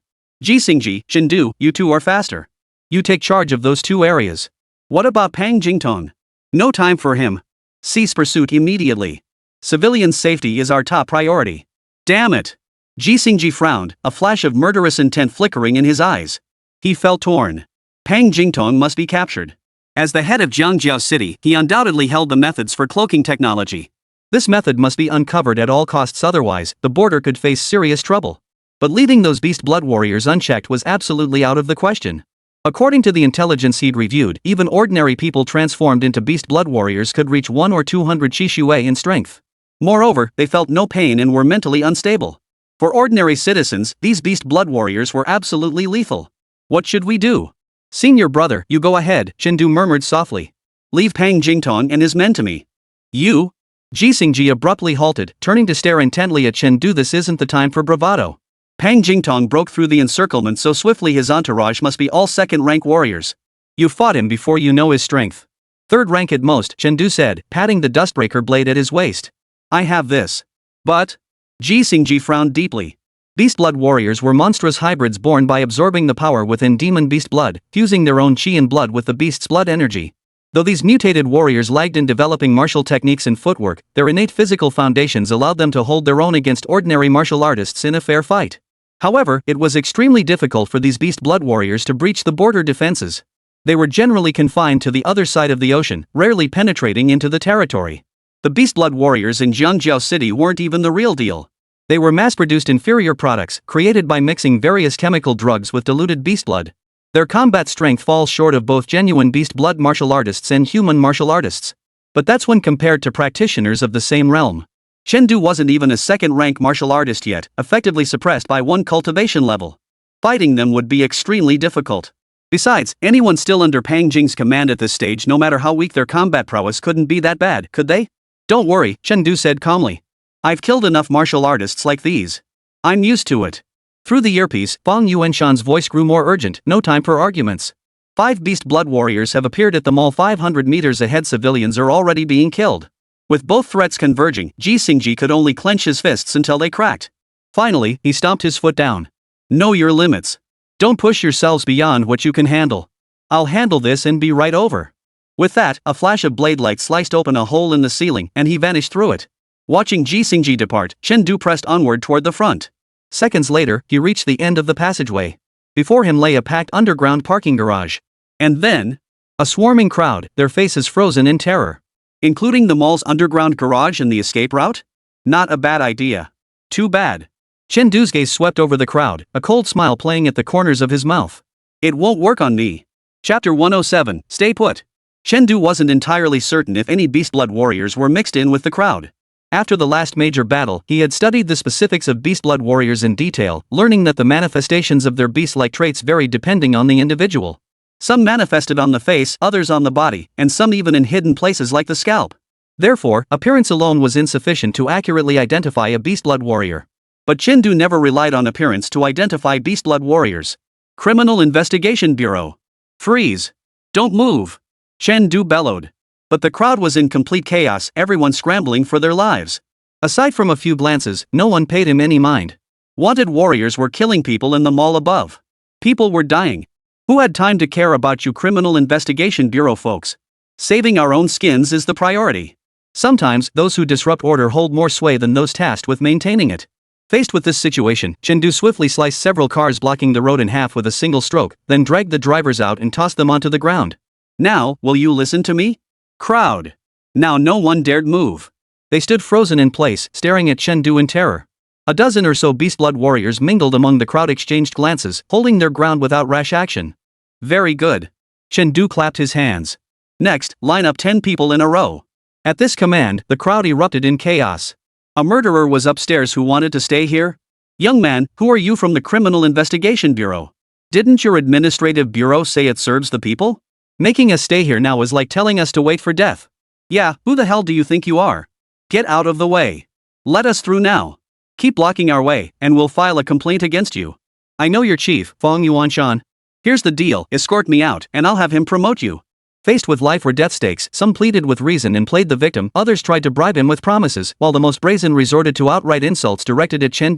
Ji Xingji, Chen Du, you two are faster. You take charge of those 2 areas. What about Pang Jingtong? No time for him. Cease pursuit immediately. Civilian safety is our top priority. Damn it! Ji Xingji frowned, a flash of murderous intent flickering in his eyes. He felt torn. Pang Jingtong must be captured. As the head of Jiangjiao City, he undoubtedly held the methods for cloaking technology. This method must be uncovered at all costs, otherwise, the border could face serious trouble. But leaving those beast blood warriors unchecked was absolutely out of the question. According to the intelligence he'd reviewed, even ordinary people transformed into beast blood warriors could reach 1 or 200 qishuei in strength. Moreover, they felt no pain and were mentally unstable. For ordinary citizens, these beast blood warriors were absolutely lethal. What should we do? Senior brother, you go ahead, Chen Du murmured softly. Leave Pang Jingtong and his men to me. You? Ji Xingji abruptly halted, turning to stare intently at Chen Du. This isn't the time for bravado. Pang Jingtong broke through the encirclement so swiftly his entourage must be all 2nd-rank warriors. You fought him before you know his strength. 3rd rank at most, Chen Du said, patting the dustbreaker blade at his waist. I have this. But? Ji Xingji frowned deeply. Beastblood warriors were monstrous hybrids born by absorbing the power within demon beast blood, fusing their own chi and blood with the beast's blood energy. Though these mutated warriors lagged in developing martial techniques and footwork, their innate physical foundations allowed them to hold their own against ordinary martial artists in a fair fight. However, it was extremely difficult for these beast blood warriors to breach the border defenses. They were generally confined to the other side of the ocean, rarely penetrating into the territory. The beastblood warriors in Jiangjiao City weren't even the real deal. They were mass-produced inferior products, created by mixing various chemical drugs with diluted beast blood. Their combat strength falls short of both genuine beast blood martial artists and human martial artists. But that's when compared to practitioners of the same realm. Chen Du wasn't even a 2nd-rank martial artist yet, effectively suppressed by 1 cultivation level. Fighting them would be extremely difficult. Besides, anyone still under Pang Jing's command at this stage, no matter how weak their combat prowess, couldn't be that bad, could they? Don't worry, Chen Du said calmly. I've killed enough martial artists like these. I'm used to it. Through the earpiece, Fang Yuanshan's voice grew more urgent. No time for arguments. 5 beast blood warriors have appeared at the mall 500 meters ahead. Civilians are already being killed. With both threats converging, Ji Xingji could only clench his fists until they cracked. Finally, he stomped his foot down. Know your limits. Don't push yourselves beyond what you can handle. I'll handle this and be right over. With that, a flash of blade light sliced open a hole in the ceiling, and he vanished through it. Watching Ji Xingji depart, Chen Du pressed onward toward the front. Seconds later, he reached the end of the passageway. Before him lay a packed underground parking garage. And then, a swarming crowd, their faces frozen in terror. Including the mall's underground garage and the escape route? Not a bad idea. Too bad. Chen Du's gaze swept over the crowd, a cold smile playing at the corners of his mouth. It won't work on me. Chapter 107, Stay Put. Chen Du wasn't entirely certain if any beastblood warriors were mixed in with the crowd. After the last major battle, he had studied the specifics of beastblood warriors in detail, learning that the manifestations of their beast-like traits varied depending on the individual. Some manifested on the face, others on the body, and some even in hidden places like the scalp. Therefore, appearance alone was insufficient to accurately identify a beastblood warrior. But Chen Du never relied on appearance to identify beastblood warriors. Criminal Investigation Bureau. Freeze. Don't move. Chen Du bellowed. But the crowd was in complete chaos, everyone scrambling for their lives. Aside from a few glances, no one paid him any mind. Wanted warriors were killing people in the mall above. People were dying. Who had time to care about you criminal investigation bureau folks? Saving our own skins is the priority. Sometimes, those who disrupt order hold more sway than those tasked with maintaining it. Faced with this situation, Chen swiftly sliced several cars blocking the road in half with a single stroke, then dragged the drivers out and tossed them onto the ground. Now, will you listen to me? Crowd. Now no one dared move. They stood frozen in place, staring at Chen in terror. A dozen or so beastblood warriors mingled among the crowd, exchanged glances, holding their ground without rash action. Very good. Chen clapped his hands. Next, line up 10 people in a row. At this command, the crowd erupted in chaos. A murderer was upstairs who wanted to stay here? Young man, who are you from the Criminal Investigation Bureau? Didn't your administrative bureau say it serves the people? Making us stay here now is like telling us to wait for death. Yeah, who the hell do you think you are? Get out of the way. Let us through now. Keep blocking our way, and we'll file a complaint against you. I know your chief, Fong Yuanshan. Here's the deal, escort me out, and I'll have him promote you. Faced with life or death stakes, some pleaded with reason and played the victim, others tried to bribe him with promises, while the most brazen resorted to outright insults directed at Chen.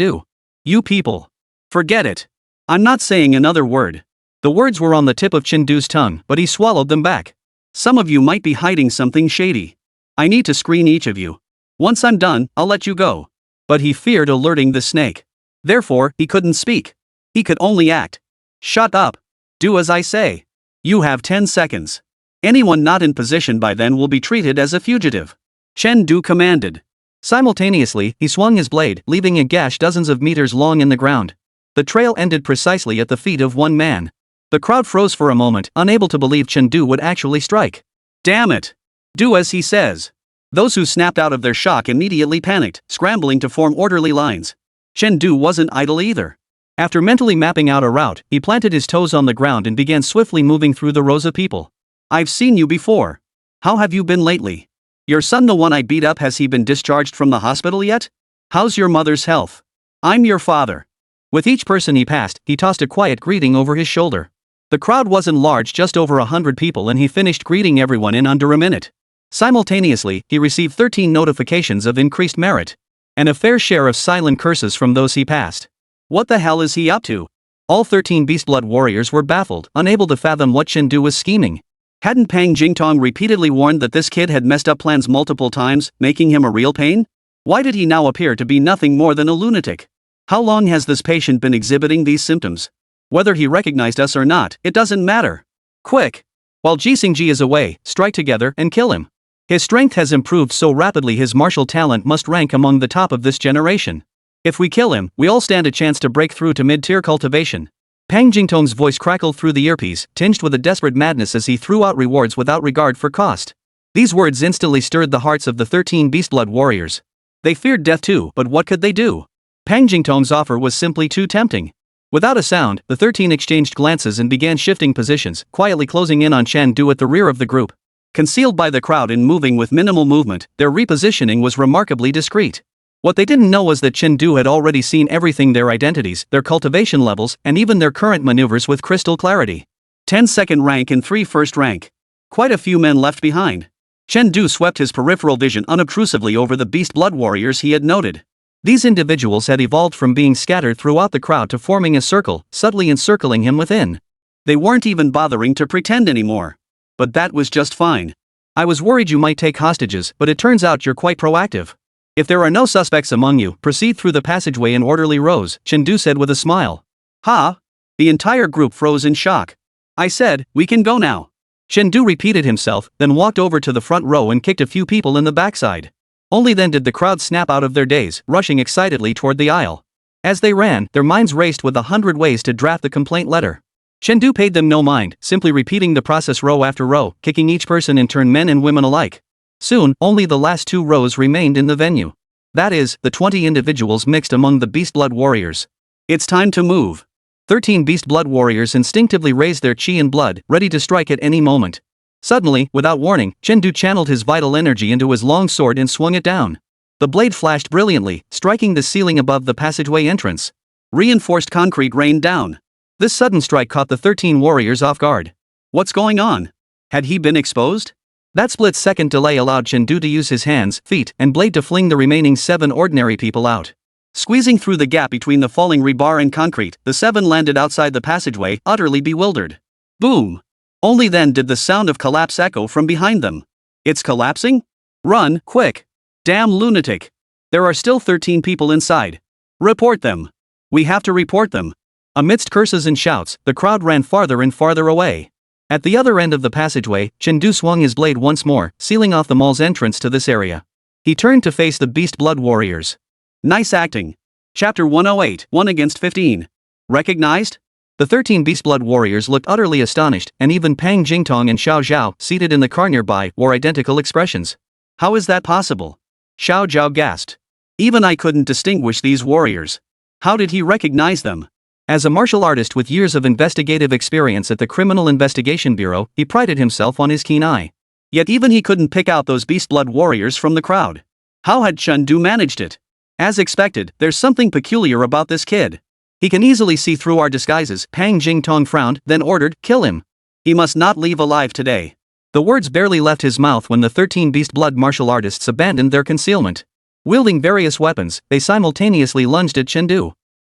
You people. Forget it. I'm not saying another word. The words were on the tip of Chendu's tongue, but he swallowed them back. Some of you might be hiding something shady. I need to screen each of you. Once I'm done, I'll let you go. But he feared alerting the snake. Therefore, he couldn't speak. He could only act. Shut up. Do as I say. You have 10 seconds. Anyone not in position by then will be treated as a fugitive. Chen commanded. Simultaneously, he swung his blade, leaving a gash dozens of meters long in the ground. The trail ended precisely at the feet of one man. The crowd froze for a moment, unable to believe Chen would actually strike. Damn it! Do as he says. Those who snapped out of their shock immediately panicked, scrambling to form orderly lines. Chen wasn't idle either. After mentally mapping out a route, he planted his toes on the ground and began swiftly moving through the rows of people. I've seen you before. How have you been lately? Your son, the one I beat up, has he been discharged from the hospital yet? How's your mother's health? I'm your father. With each person he passed, he tossed a quiet greeting over his shoulder. The crowd wasn't large, just over 100 people, and he finished greeting everyone in under a minute. Simultaneously, he received 13 notifications of increased merit, and a fair share of silent curses from those he passed. What the hell is he up to? All 13 beastblood warriors were baffled, unable to fathom what Chen was scheming. Hadn't Pang Jingtong repeatedly warned that this kid had messed up plans multiple times, making him a real pain? Why did he now appear to be nothing more than a lunatic? How long has this patient been exhibiting these symptoms? Whether he recognized us or not, it doesn't matter. Quick! While Jixingji is away, strike together and kill him. His strength has improved so rapidly his martial talent must rank among the top of this generation. If we kill him, we all stand a chance to break through to mid-tier cultivation. Pang Jingtong's voice crackled through the earpiece, tinged with a desperate madness as he threw out rewards without regard for cost. These words instantly stirred the hearts of the 13 beastblood warriors. They feared death too, but what could they do? Pang Jingtong's offer was simply too tempting. Without a sound, the 13 exchanged glances and began shifting positions, quietly closing in on Chen at the rear of the group. Concealed by the crowd and moving with minimal movement, their repositioning was remarkably discreet. What they didn't know was that Chen had already seen everything: their identities, their cultivation levels, and even their current maneuvers with crystal clarity. 10 second rank and 3 first rank. Quite a few men left behind. Chen swept his peripheral vision unobtrusively over the beast blood warriors he had noted. These individuals had evolved from being scattered throughout the crowd to forming a circle, subtly encircling him within. They weren't even bothering to pretend anymore. But that was just fine. I was worried you might take hostages, but it turns out you're quite proactive. If there are no suspects among you, proceed through the passageway in orderly rows, Chen said with a smile. Ha! The entire group froze in shock. I said, we can go now. Chen repeated himself, then walked over to the front row and kicked a few people in the backside. Only then did the crowd snap out of their daze, rushing excitedly toward the aisle. As they ran, their minds raced with 100 ways to draft the complaint letter. Chen paid them no mind, simply repeating the process row after row, kicking each person in turn, men and women alike. Soon, only the last 2 rows remained in the venue. That is, the 20 individuals mixed among the beastblood warriors. It's time to move. 13 beastblood warriors instinctively raised their chi and blood, ready to strike at any moment. Suddenly, without warning, Chen channeled his vital energy into his long sword and swung it down. The blade flashed brilliantly, striking the ceiling above the passageway entrance. Reinforced concrete rained down. This sudden strike caught the 13 warriors off guard. What's going on? Had he been exposed? That split-second delay allowed Chen to use his hands, feet, and blade to fling the remaining 7 ordinary people out. Squeezing through the gap between the falling rebar and concrete, the 7 landed outside the passageway, utterly bewildered. Boom! Only then did the sound of collapse echo from behind them. It's collapsing? Run, quick! Damn lunatic! There are still 13 people inside. Report them! We have to report them! Amidst curses and shouts, the crowd ran farther and farther away. At the other end of the passageway, Chen swung his blade once more, sealing off the mall's entrance to this area. He turned to face the beast blood warriors. Nice acting. Chapter 108, 1 against 15. Recognized? The 13 beast blood warriors looked utterly astonished, and even Pang Jingtong and Xiao Zhao, seated in the car nearby, wore identical expressions. How is that possible? Xiao Zhao gasped. Even I couldn't distinguish these warriors. How did he recognize them? As a martial artist with years of investigative experience at the Criminal Investigation Bureau, he prided himself on his keen eye. Yet even he couldn't pick out those beast blood warriors from the crowd. How had Chen managed it? As expected, there's something peculiar about this kid. He can easily see through our disguises. Pang Jingtong frowned, then ordered, "Kill him. He must not leave alive today." The words barely left his mouth when the 13 beast blood martial artists abandoned their concealment. Wielding various weapons, they simultaneously lunged at Chen.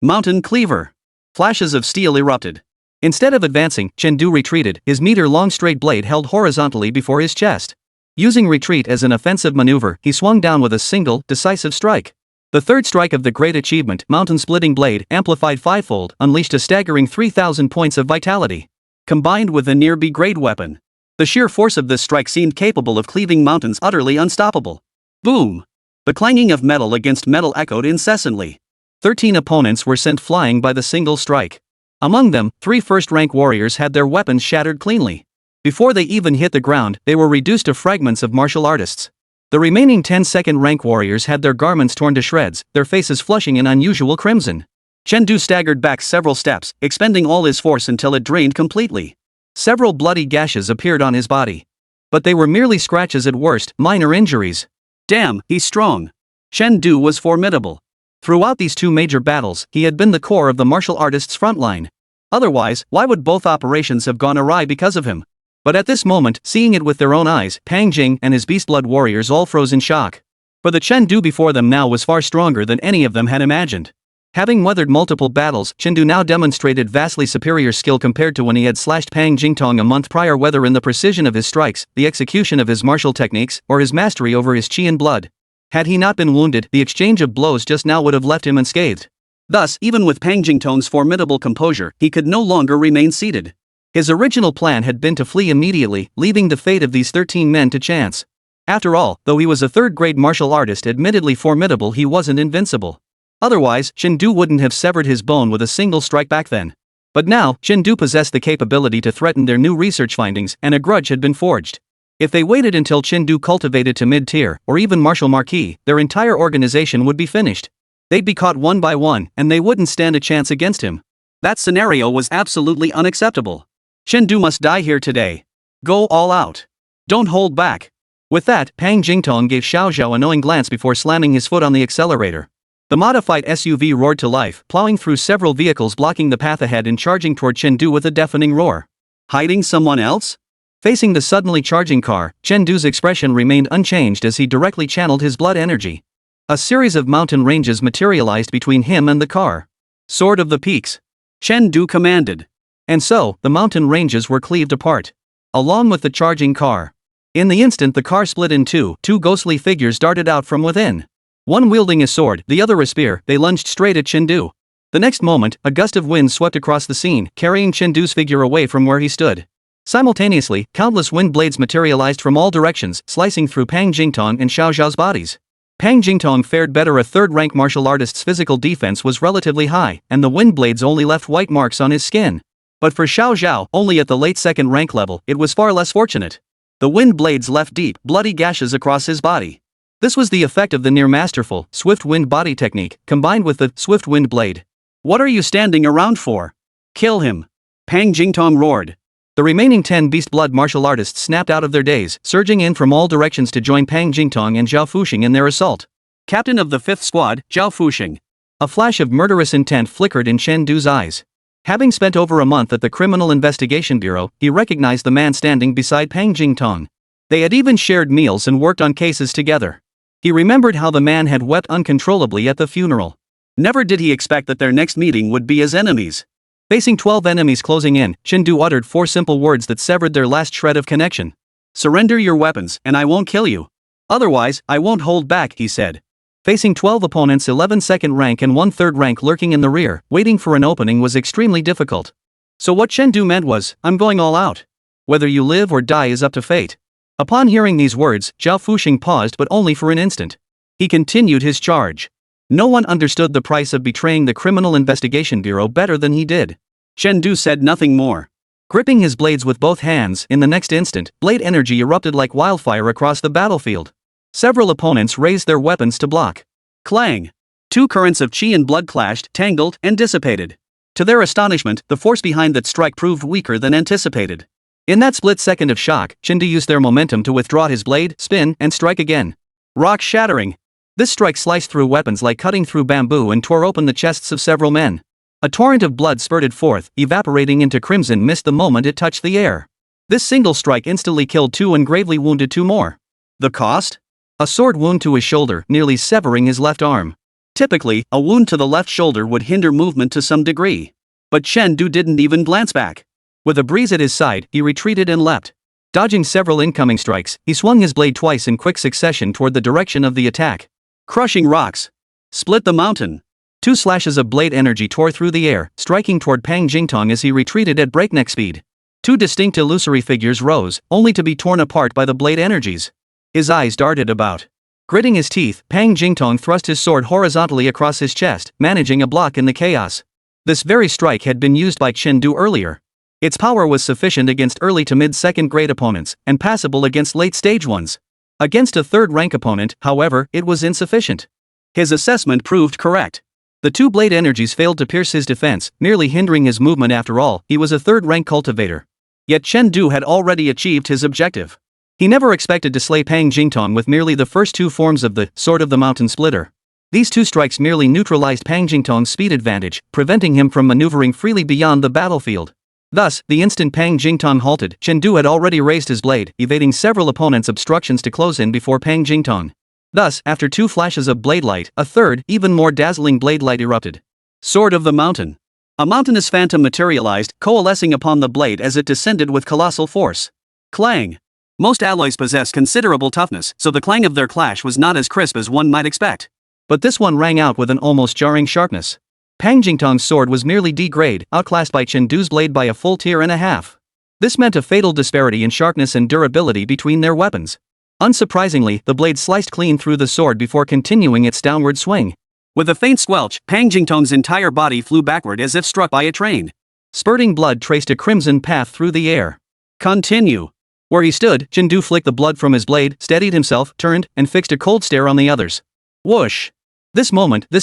Mountain Cleaver. Flashes of steel erupted. Instead of advancing, Chen retreated, his meter-long straight blade held horizontally before his chest. Using retreat as an offensive maneuver, he swung down with a single, decisive strike. The third strike of the great achievement, Mountain Splitting Blade, amplified fivefold, unleashed a staggering 3,000 points of vitality. Combined with a near B-grade weapon, the sheer force of this strike seemed capable of cleaving mountains utterly unstoppable. Boom! The clanging of metal against metal echoed incessantly. 13 opponents were sent flying by the single strike. Among them, 3 first-rank warriors had their weapons shattered cleanly. Before they even hit the ground, they were reduced to fragments of martial artists. The remaining 10 second-rank warriors had their garments torn to shreds, their faces flushing in unusual crimson. Chen staggered back several steps, expending all his force until it drained completely. Several bloody gashes appeared on his body. But they were merely scratches at worst, minor injuries. Damn, he's strong. Chen was formidable. Throughout these 2 major battles, he had been the core of the martial artists' frontline. Otherwise, why would both operations have gone awry because of him? But at this moment, seeing it with their own eyes, Pang Jing and his beast blood warriors all froze in shock. For the Chen before them now was far stronger than any of them had imagined. Having weathered multiple battles, Chen now demonstrated vastly superior skill compared to when he had slashed Pang Jingtong a month prior, whether in the precision of his strikes, the execution of his martial techniques, or his mastery over his chi and blood. Had he not been wounded, the exchange of blows just now would have left him unscathed. Thus, even with Pang Jingtong's formidable composure, he could no longer remain seated. His original plan had been to flee immediately, leaving the fate of these 13 men to chance. After all, though he was a third-grade martial artist admittedly formidable, he wasn't invincible. Otherwise, Chen wouldn't have severed his bone with a single strike back then. But now, Chen possessed the capability to threaten their new research findings, and a grudge had been forged. If they waited until Chen cultivated to mid-tier, or even Martial Marquis, their entire organization would be finished. They'd be caught one by one, and they wouldn't stand a chance against him. That scenario was absolutely unacceptable. Chen must die here today. Go all out. Don't hold back. With that, Pang Jingtong gave Xiao Zhao a knowing glance before slamming his foot on the accelerator. The modified SUV roared to life, plowing through several vehicles blocking the path ahead and charging toward Chen with a deafening roar. Hiding someone else? Facing the suddenly charging car, Chen expression remained unchanged as he directly channeled his blood energy. A series of mountain ranges materialized between him and the car. Sword of the Peaks. Chen commanded. And so, the mountain ranges were cleaved apart. Along with the charging car. In the instant the car split in two ghostly figures darted out from within. One wielding a sword, the other a spear, they lunged straight at Chen. The next moment, a gust of wind swept across the scene, carrying Chen figure away from where he stood. Simultaneously, countless wind blades materialized from all directions, slicing through Pang Jingtong and Xiao Zhao's bodies. Pang Jingtong fared better. A third-rank martial artist's physical defense was relatively high, and the wind blades only left white marks on his skin. But for Xiao Zhao, only at the late second rank level, it was far less fortunate. The wind blades left deep, bloody gashes across his body. This was the effect of the near-masterful, swift wind body technique, combined with the swift wind blade. What are you standing around for? Kill him! Pang Jingtong roared. The remaining 10 beast blood martial artists snapped out of their daze, surging in from all directions to join Pang Jingtong and Zhao Fuxing in their assault. Captain of the 5th Squad, Zhao Fuxing. A flash of murderous intent flickered in Chen eyes. Having spent over a month at the Criminal Investigation Bureau, he recognized the man standing beside Pang Jingtong. They had even shared meals and worked on cases together. He remembered how the man had wept uncontrollably at the funeral. Never did he expect that their next meeting would be as enemies. Facing 12 enemies closing in, Chen uttered 4 simple words that severed their last shred of connection. "Surrender your weapons, and I won't kill you. Otherwise, I won't hold back," he said. Facing 12 opponents, 11 second rank and 1 third rank lurking in the rear, waiting for an opening was extremely difficult. So what Chen meant was, "I'm going all out. Whether you live or die is up to fate." Upon hearing these words, Zhao Fuxing paused, but only for an instant. He continued his charge. No one understood the price of betraying the Criminal Investigation Bureau better than he did. Chen said nothing more. Gripping his blades with both hands, in the next instant, blade energy erupted like wildfire across the battlefield. Several opponents raised their weapons to block. Clang! 2 currents of chi and blood clashed, tangled, and dissipated. To their astonishment, the force behind that strike proved weaker than anticipated. In that split second of shock, Chen used their momentum to withdraw his blade, spin, and strike again. Rock shattering! This strike sliced through weapons like cutting through bamboo and tore open the chests of several men. A torrent of blood spurted forth, evaporating into crimson mist the moment it touched the air. This single strike instantly killed 2 and gravely wounded 2 more. The cost? A sword wound to his shoulder, nearly severing his left arm. Typically, a wound to the left shoulder would hinder movement to some degree. But Chen didn't even glance back. With a breeze at his side, he retreated and leapt. Dodging several incoming strikes, he swung his blade twice in quick succession toward the direction of the attack. Crushing rocks. Split the mountain. 2 slashes of blade energy tore through the air, striking toward Pang Jingtong as he retreated at breakneck speed. 2 distinct illusory figures rose, only to be torn apart by the blade energies. His eyes darted about. Gritting his teeth, Pang Jingtong thrust his sword horizontally across his chest, managing a block in the chaos. This very strike had been used by Chen earlier. Its power was sufficient against early to mid-second grade opponents, and passable against late-stage ones. Against a third-rank opponent, however, it was insufficient. His assessment proved correct. The 2 blade energies failed to pierce his defense, merely hindering his movement. After all, he was a third-rank cultivator. Yet Chen had already achieved his objective. He never expected to slay Pang Jingtong with merely the first 2 forms of the Sword of the Mountain Splitter. These 2 strikes merely neutralized Pang Jingtong's speed advantage, preventing him from maneuvering freely beyond the battlefield. Thus, the instant Pang Jingtong halted, Chen had already raised his blade, evading several opponents' obstructions to close in before Pang Jingtong. Thus, after 2 flashes of blade light, a third, even more dazzling blade light erupted. Sword of the Mountain. A mountainous phantom materialized, coalescing upon the blade as it descended with colossal force. Clang! Most alloys possess considerable toughness, so the clang of their clash was not as crisp as one might expect. But this one rang out with an almost jarring sharpness. Pang Jingtong's sword was merely D-grade, outclassed by Chen blade by a full tier and a half. This meant a fatal disparity in sharpness and durability between their weapons. Unsurprisingly, the blade sliced clean through the sword before continuing its downward swing. With a faint squelch, Pang Jingtong's entire body flew backward as if struck by a train. Spurting blood traced a crimson path through the air. Continue. Where he stood, Chen flicked the blood from his blade, steadied himself, turned, and fixed a cold stare on the others. Whoosh! This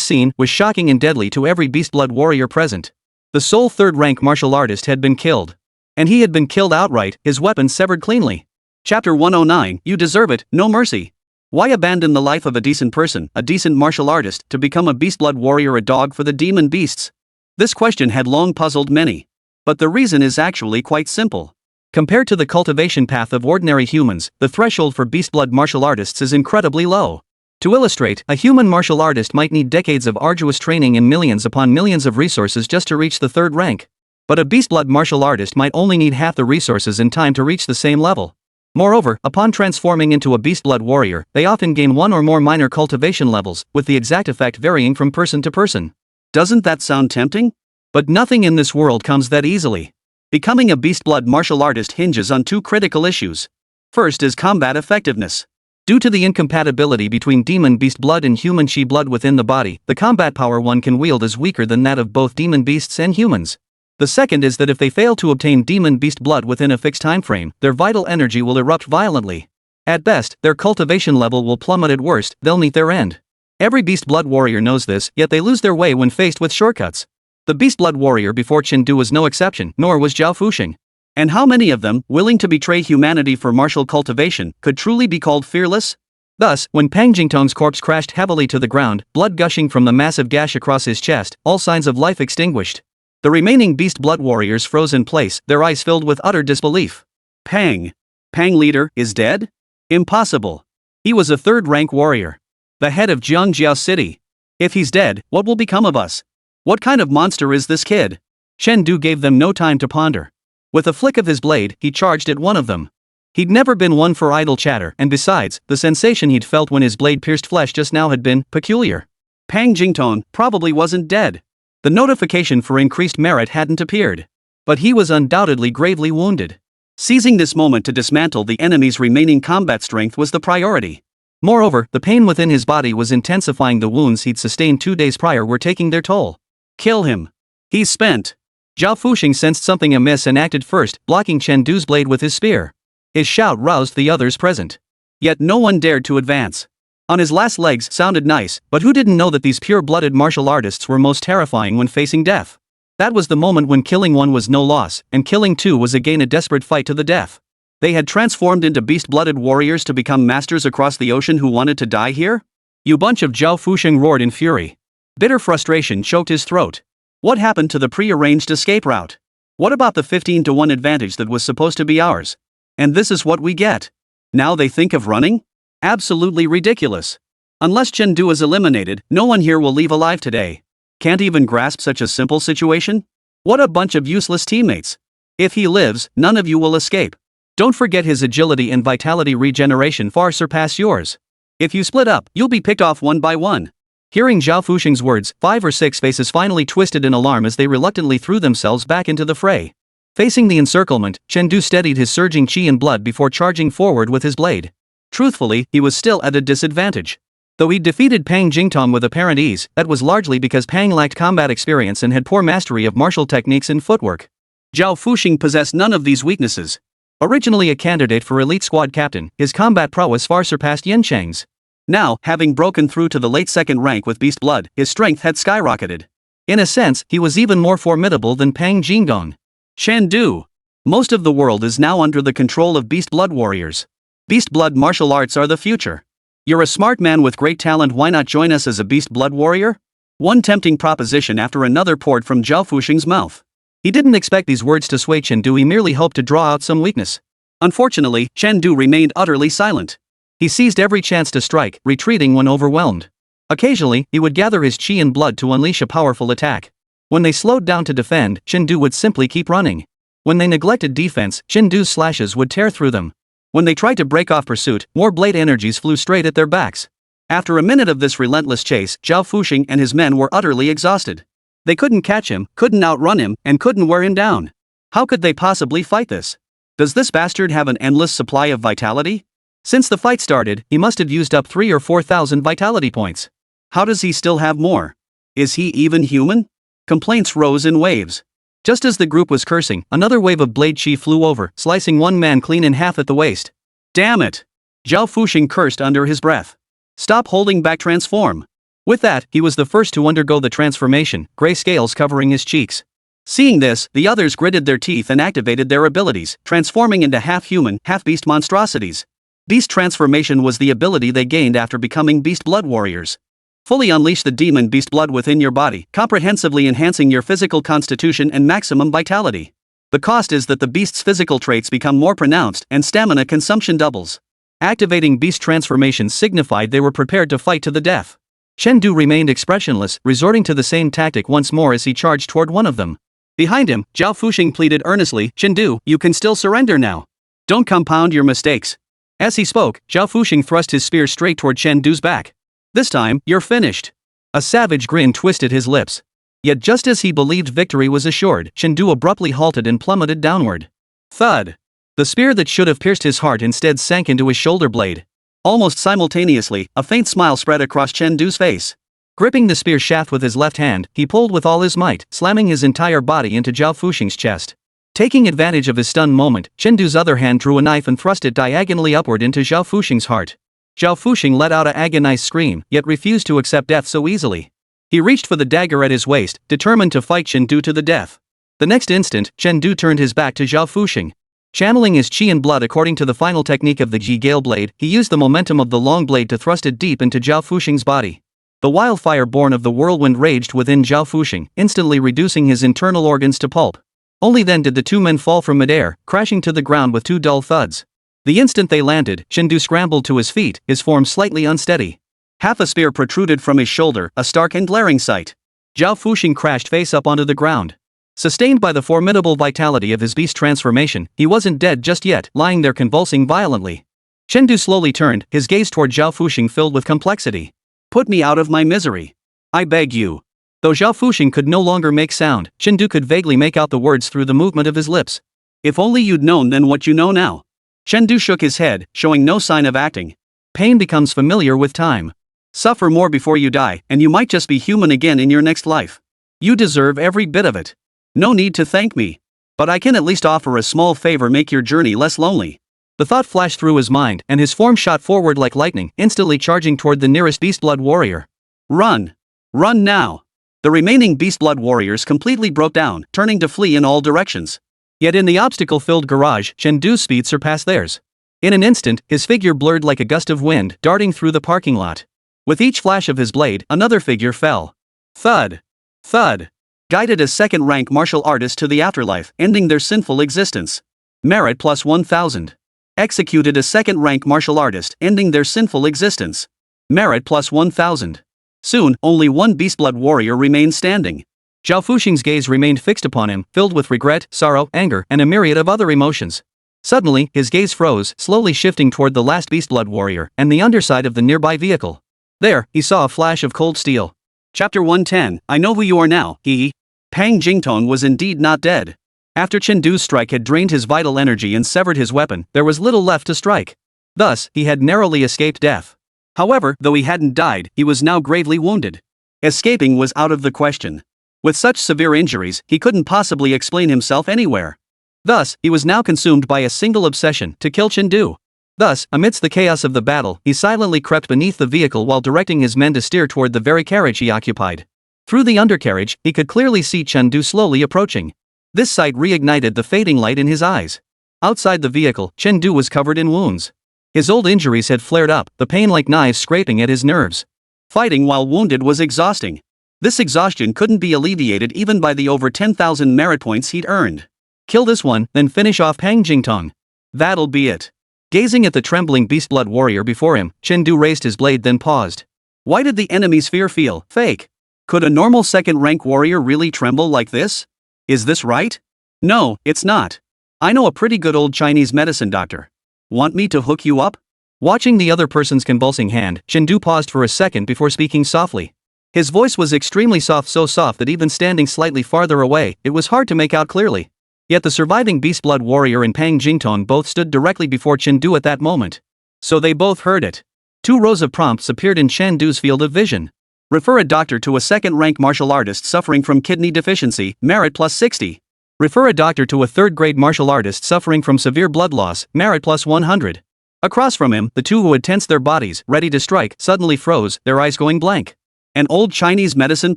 scene, was shocking and deadly to every beast-blood warrior present. The sole third-rank martial artist had been killed. And he had been killed outright, his weapon severed cleanly. Chapter 109, You Deserve It, No Mercy. Why abandon the life of a decent person, a decent martial artist, to become a beast-blood warrior, a dog for the demon beasts? This question had long puzzled many. But the reason is actually quite simple. Compared to the cultivation path of ordinary humans, the threshold for beast-blood martial artists is incredibly low. To illustrate, a human martial artist might need decades of arduous training and millions upon millions of resources just to reach the third rank. But a beast-blood martial artist might only need half the resources and time to reach the same level. Moreover, upon transforming into a beast-blood warrior, they often gain 1 or more minor cultivation levels, with the exact effect varying from person to person. Doesn't that sound tempting? But nothing in this world comes that easily. Becoming a beast-blood martial artist hinges on 2 critical issues. First is combat effectiveness. Due to the incompatibility between demon beast blood and human chi blood within the body, the combat power one can wield is weaker than that of both demon beasts and humans. The second is that if they fail to obtain demon beast blood within a fixed time frame, their vital energy will erupt violently. At best, their cultivation level will plummet. At worst, they'll meet their end. Every beast blood warrior knows this, yet they lose their way when faced with shortcuts. The beast blood warrior before Chen was no exception, nor was Zhao Fuxing. And how many of them, willing to betray humanity for martial cultivation, could truly be called fearless? Thus, when Pang Jingtong's corpse crashed heavily to the ground, blood gushing from the massive gash across his chest, all signs of life extinguished. The remaining beast blood warriors froze in place, their eyes filled with utter disbelief. Pang leader, is dead? Impossible. He was a third-rank warrior. The head of Jiangjiao City. If he's dead, what will become of us? What kind of monster is this kid? Chen Du gave them no time to ponder. With a flick of his blade, he charged at one of them. He'd never been one for idle chatter, and besides, the sensation he'd felt when his blade pierced flesh just now had been peculiar. Pang Jingtong probably wasn't dead. The notification for increased merit hadn't appeared. But he was undoubtedly gravely wounded. Seizing this moment to dismantle the enemy's remaining combat strength was the priority. Moreover, the pain within his body was intensifying. The wounds he'd sustained 2 days prior were taking their toll. Kill him. He's spent. Zhao Fuxing sensed something amiss and acted first, blocking Chen Du's blade with his spear. His shout roused the others present. Yet no one dared to advance. On his last legs sounded nice, but who didn't know that these pure-blooded martial artists were most terrifying when facing death? That was the moment when killing one was no loss, and killing two was again a desperate fight to the death. They had transformed into beast-blooded warriors to become masters across the ocean who wanted to die here? You bunch of Zhao Fuxing roared in fury. Bitter frustration choked his throat. What happened to the pre-arranged escape route? What about the 15-to-1 advantage that was supposed to be ours? And this is what we get. Now they think of running? Absolutely ridiculous. Unless Chen Du is eliminated, no one here will leave alive today. Can't even grasp such a simple situation? What a bunch of useless teammates. If he lives, none of you will escape. Don't forget his agility and vitality regeneration far surpass yours. If you split up, you'll be picked off one by one. Hearing Zhao Fuxing's words, 5 or 6 faces finally twisted in alarm as they reluctantly threw themselves back into the fray. Facing the encirclement, Chen Du steadied his surging chi and blood before charging forward with his blade. Truthfully, he was still at a disadvantage. Though he defeated Pang Jingtong with apparent ease, that was largely because Pang lacked combat experience and had poor mastery of martial techniques and footwork. Zhao Fuxing possessed none of these weaknesses. Originally a candidate for elite squad captain, his combat prowess far surpassed Yan Cheng's. Now, having broken through to the late second rank with beast blood, his strength had skyrocketed. In a sense, he was even more formidable than Pang Jingtong. Chen Du. Most of the world is now under the control of beast blood warriors. Beast blood martial arts are the future. You're a smart man with great talent, why not join us as a beast blood warrior? One tempting proposition after another poured from Zhao Fuxing's mouth. He didn't expect these words to sway Chen Du, he merely hoped to draw out some weakness. Unfortunately, Chen Du remained utterly silent. He seized every chance to strike, retreating when overwhelmed. Occasionally, he would gather his chi and blood to unleash a powerful attack. When they slowed down to defend, Chen Du would simply keep running. When they neglected defense, Chen Du's slashes would tear through them. When they tried to break off pursuit, more blade energies flew straight at their backs. After a minute of this relentless chase, Zhao Fuxing and his men were utterly exhausted. They couldn't catch him, couldn't outrun him, and couldn't wear him down. How could they possibly fight this? Does this bastard have an endless supply of vitality? Since the fight started, he must have used up 3,000 or 4,000 vitality points. How does he still have more? Is he even human? Complaints rose in waves. Just as the group was cursing, another wave of blade chi flew over, slicing one man clean in half at the waist. Damn it! Zhao Fuxing cursed under his breath. Stop holding back, transform. With that, he was the first to undergo the transformation, gray scales covering his cheeks. Seeing this, the others gritted their teeth and activated their abilities, transforming into half-human, half-beast monstrosities. Beast transformation was the ability they gained after becoming beast blood warriors. Fully unleash the demon beast blood within your body, comprehensively enhancing your physical constitution and maximum vitality. The cost is that the beast's physical traits become more pronounced and stamina consumption doubles. Activating beast transformation signified they were prepared to fight to the death. Chen Du remained expressionless, resorting to the same tactic once more as he charged toward one of them. Behind him, Zhao Fuxing pleaded earnestly, Chen Du, you can still surrender now. Don't compound your mistakes. As he spoke, Zhao Fuxing thrust his spear straight toward Chen Du's back. This time, you're finished. A savage grin twisted his lips. Yet just as he believed victory was assured, Chen Du abruptly halted and plummeted downward. Thud! The spear that should have pierced his heart instead sank into his shoulder blade. Almost simultaneously, a faint smile spread across Chen Du's face. Gripping the spear shaft with his left hand, he pulled with all his might, slamming his entire body into Zhao Fuxing's chest. Taking advantage of his stunned moment, Chen Du's other hand drew a knife and thrust it diagonally upward into Zhao Fuxing's heart. Zhao Fuxing let out an agonized scream, yet refused to accept death so easily. He reached for the dagger at his waist, determined to fight Chen Du to the death. The next instant, Chen Du turned his back to Zhao Fuxing. Channeling his chi and blood according to the final technique of the Ji Gale blade, he used the momentum of the long blade to thrust it deep into Zhao Fuxing's body. The wildfire born of the whirlwind raged within Zhao Fuxing, instantly reducing his internal organs to pulp. Only then did the two men fall from midair, crashing to the ground with two dull thuds. The instant they landed, Chen Du scrambled to his feet, his form slightly unsteady. Half a spear protruded from his shoulder, a stark and glaring sight. Zhao Fuxing crashed face up onto the ground. Sustained by the formidable vitality of his beast transformation, he wasn't dead just yet, lying there convulsing violently. Chengdu slowly turned, his gaze toward Zhao Fuxing filled with complexity. "Put me out of my misery. I beg you." Though Zhao Fuxing could no longer make sound, Chengdu could vaguely make out the words through the movement of his lips. "If only you'd known then what you know now." Chengdu shook his head, showing no sign of acting. "Pain becomes familiar with time. Suffer more before you die, and you might just be human again in your next life. You deserve every bit of it. No need to thank me. But I can at least offer a small favor, make your journey less lonely." The thought flashed through his mind, and his form shot forward like lightning, instantly charging toward the nearest Beastblood warrior. "Run! Run now!" The remaining Beastblood warriors completely broke down, turning to flee in all directions. Yet in the obstacle-filled garage, Chengdu's speed surpassed theirs. In an instant, his figure blurred like a gust of wind, darting through the parking lot. With each flash of his blade, another figure fell. Thud! Thud! Guided a second-rank martial artist to the afterlife, ending their sinful existence. Merit plus 1000. Executed a second-rank martial artist, ending their sinful existence. Merit plus 1000. Soon, only one Beastblood warrior remained standing. Zhao Fuxing's gaze remained fixed upon him, filled with regret, sorrow, anger, and a myriad of other emotions. Suddenly, his gaze froze, slowly shifting toward the last Beastblood warrior and the underside of the nearby vehicle. There, he saw a flash of cold steel. Chapter 110, I know who you are now, he. Pang Jingtong was indeed not dead. After Chengdu's strike had drained his vital energy and severed his weapon, there was little left to strike. Thus, he had narrowly escaped death. However, though he hadn't died, he was now gravely wounded. Escaping was out of the question. With such severe injuries, he couldn't possibly explain himself anywhere. Thus, he was now consumed by a single obsession, to kill Chengdu. Thus, amidst the chaos of the battle, he silently crept beneath the vehicle while directing his men to steer toward the very carriage he occupied. Through the undercarriage, he could clearly see Chengdu slowly approaching. This sight reignited the fading light in his eyes. Outside the vehicle, Chengdu was covered in wounds. His old injuries had flared up, the pain like knives scraping at his nerves. Fighting while wounded was exhausting. This exhaustion couldn't be alleviated even by the over 10,000 merit points he'd earned. Kill this one, then finish off Pang Jingtong. That'll be it. Gazing at the trembling Beastblood warrior before him, Chengdu raised his blade then paused. Why did the enemy's fear feel fake? Could a normal second-rank warrior really tremble like this? Is this right? No, it's not. I know a pretty good old Chinese medicine doctor. Want me to hook you up? Watching the other person's convulsing hand, Chengdu paused for a second before speaking softly. His voice was extremely soft, so soft that even standing slightly farther away, it was hard to make out clearly. Yet the surviving Beastblood warrior and Pang Jingtong both stood directly before Chengdu at that moment. So they both heard it. 2 rows of prompts appeared in Chengdu's field of vision. Refer a doctor to a second-rank martial artist suffering from kidney deficiency, merit plus 60. Refer a doctor to a third-grade martial artist suffering from severe blood loss, merit plus 100. Across from him, the 2 who had tensed their bodies, ready to strike, suddenly froze, their eyes going blank. An old Chinese medicine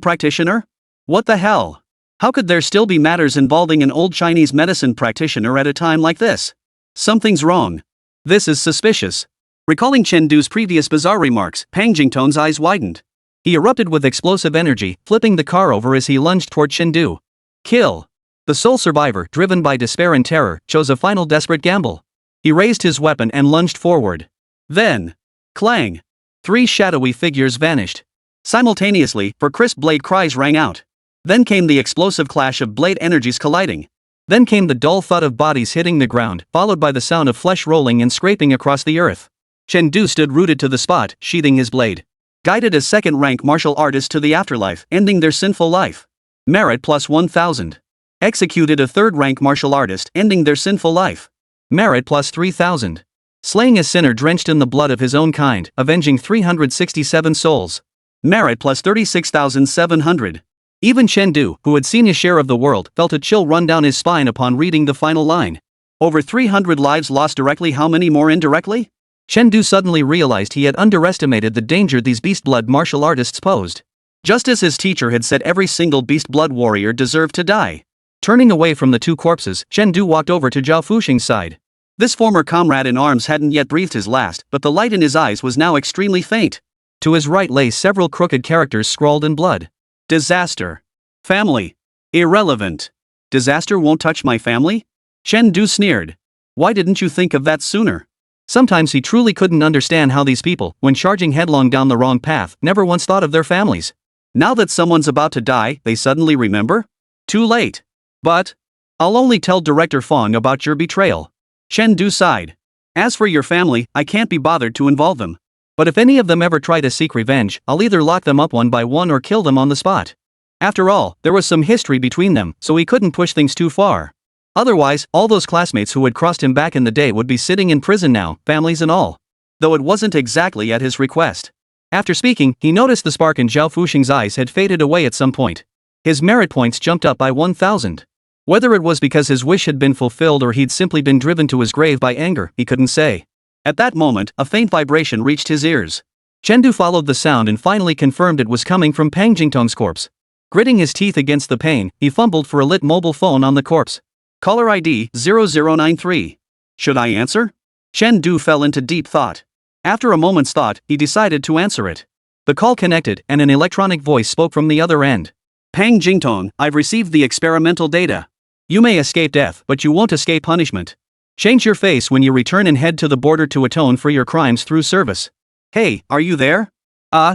practitioner? What the hell? How could there still be matters involving an old Chinese medicine practitioner at a time like this? Something's wrong. This is suspicious. Recalling Chengdu's previous bizarre remarks, Pang Jingtong's eyes widened. He erupted with explosive energy, flipping the car over as he lunged toward Chengdu. Kill. The sole survivor, driven by despair and terror, chose a final desperate gamble. He raised his weapon and lunged forward. Then, clang! 3 shadowy figures vanished. Simultaneously, for crisp blade cries rang out. Then came the explosive clash of blade energies colliding. Then came the dull thud of bodies hitting the ground, followed by the sound of flesh rolling and scraping across the earth. Chengdu stood rooted to the spot, sheathing his blade. Guided a second-rank martial artist to the afterlife, ending their sinful life. Merit plus 1000. Executed a third-rank martial artist, ending their sinful life. Merit plus 3000. Slaying a sinner drenched in the blood of his own kind, avenging 367 souls. Merit plus 36,700. Even Chengdu, who had seen his share of the world, felt a chill run down his spine upon reading the final line. Over 300 lives lost directly, how many more indirectly? Chengdu suddenly realized he had underestimated the danger these Beastblood martial artists posed. Just as his teacher had said, every single Beastblood warrior deserved to die. Turning away from the 2 corpses, Chengdu walked over to Zhao Fuxing's side. This former comrade in arms hadn't yet breathed his last, but the light in his eyes was now extremely faint. To his right lay several crooked characters scrawled in blood. Disaster. Family. Irrelevant. Disaster won't touch my family? Chengdu sneered. Why didn't you think of that sooner? Sometimes he truly couldn't understand how these people, when charging headlong down the wrong path, never once thought of their families. Now that someone's about to die, they suddenly remember? Too late. But I'll only tell Director Fong about your betrayal. Chen Du sighed. As for your family, I can't be bothered to involve them. But if any of them ever try to seek revenge, I'll either lock them up one by one or kill them on the spot. After all, there was some history between them, so he couldn't push things too far. Otherwise, all those classmates who had crossed him back in the day would be sitting in prison now, families and all. Though it wasn't exactly at his request. After speaking, he noticed the spark in Zhao Fuxing's eyes had faded away at some point. His merit points jumped up by 1,000. Whether it was because his wish had been fulfilled or he'd simply been driven to his grave by anger, he couldn't say. At that moment, a faint vibration reached his ears. Chengdu followed the sound and finally confirmed it was coming from Pang Jingtong's corpse. Gritting his teeth against the pain, he fumbled for a lit mobile phone on the corpse. Caller ID 0093. Should I answer? Chengdu fell into deep thought. After a moment's thought, he decided to answer it. The call connected and an electronic voice spoke from the other end. Pang Jingtong, I've received the experimental data. You may escape death, but you won't escape punishment. Change your face when you return and head to the border to atone for your crimes through service. Hey, are you there?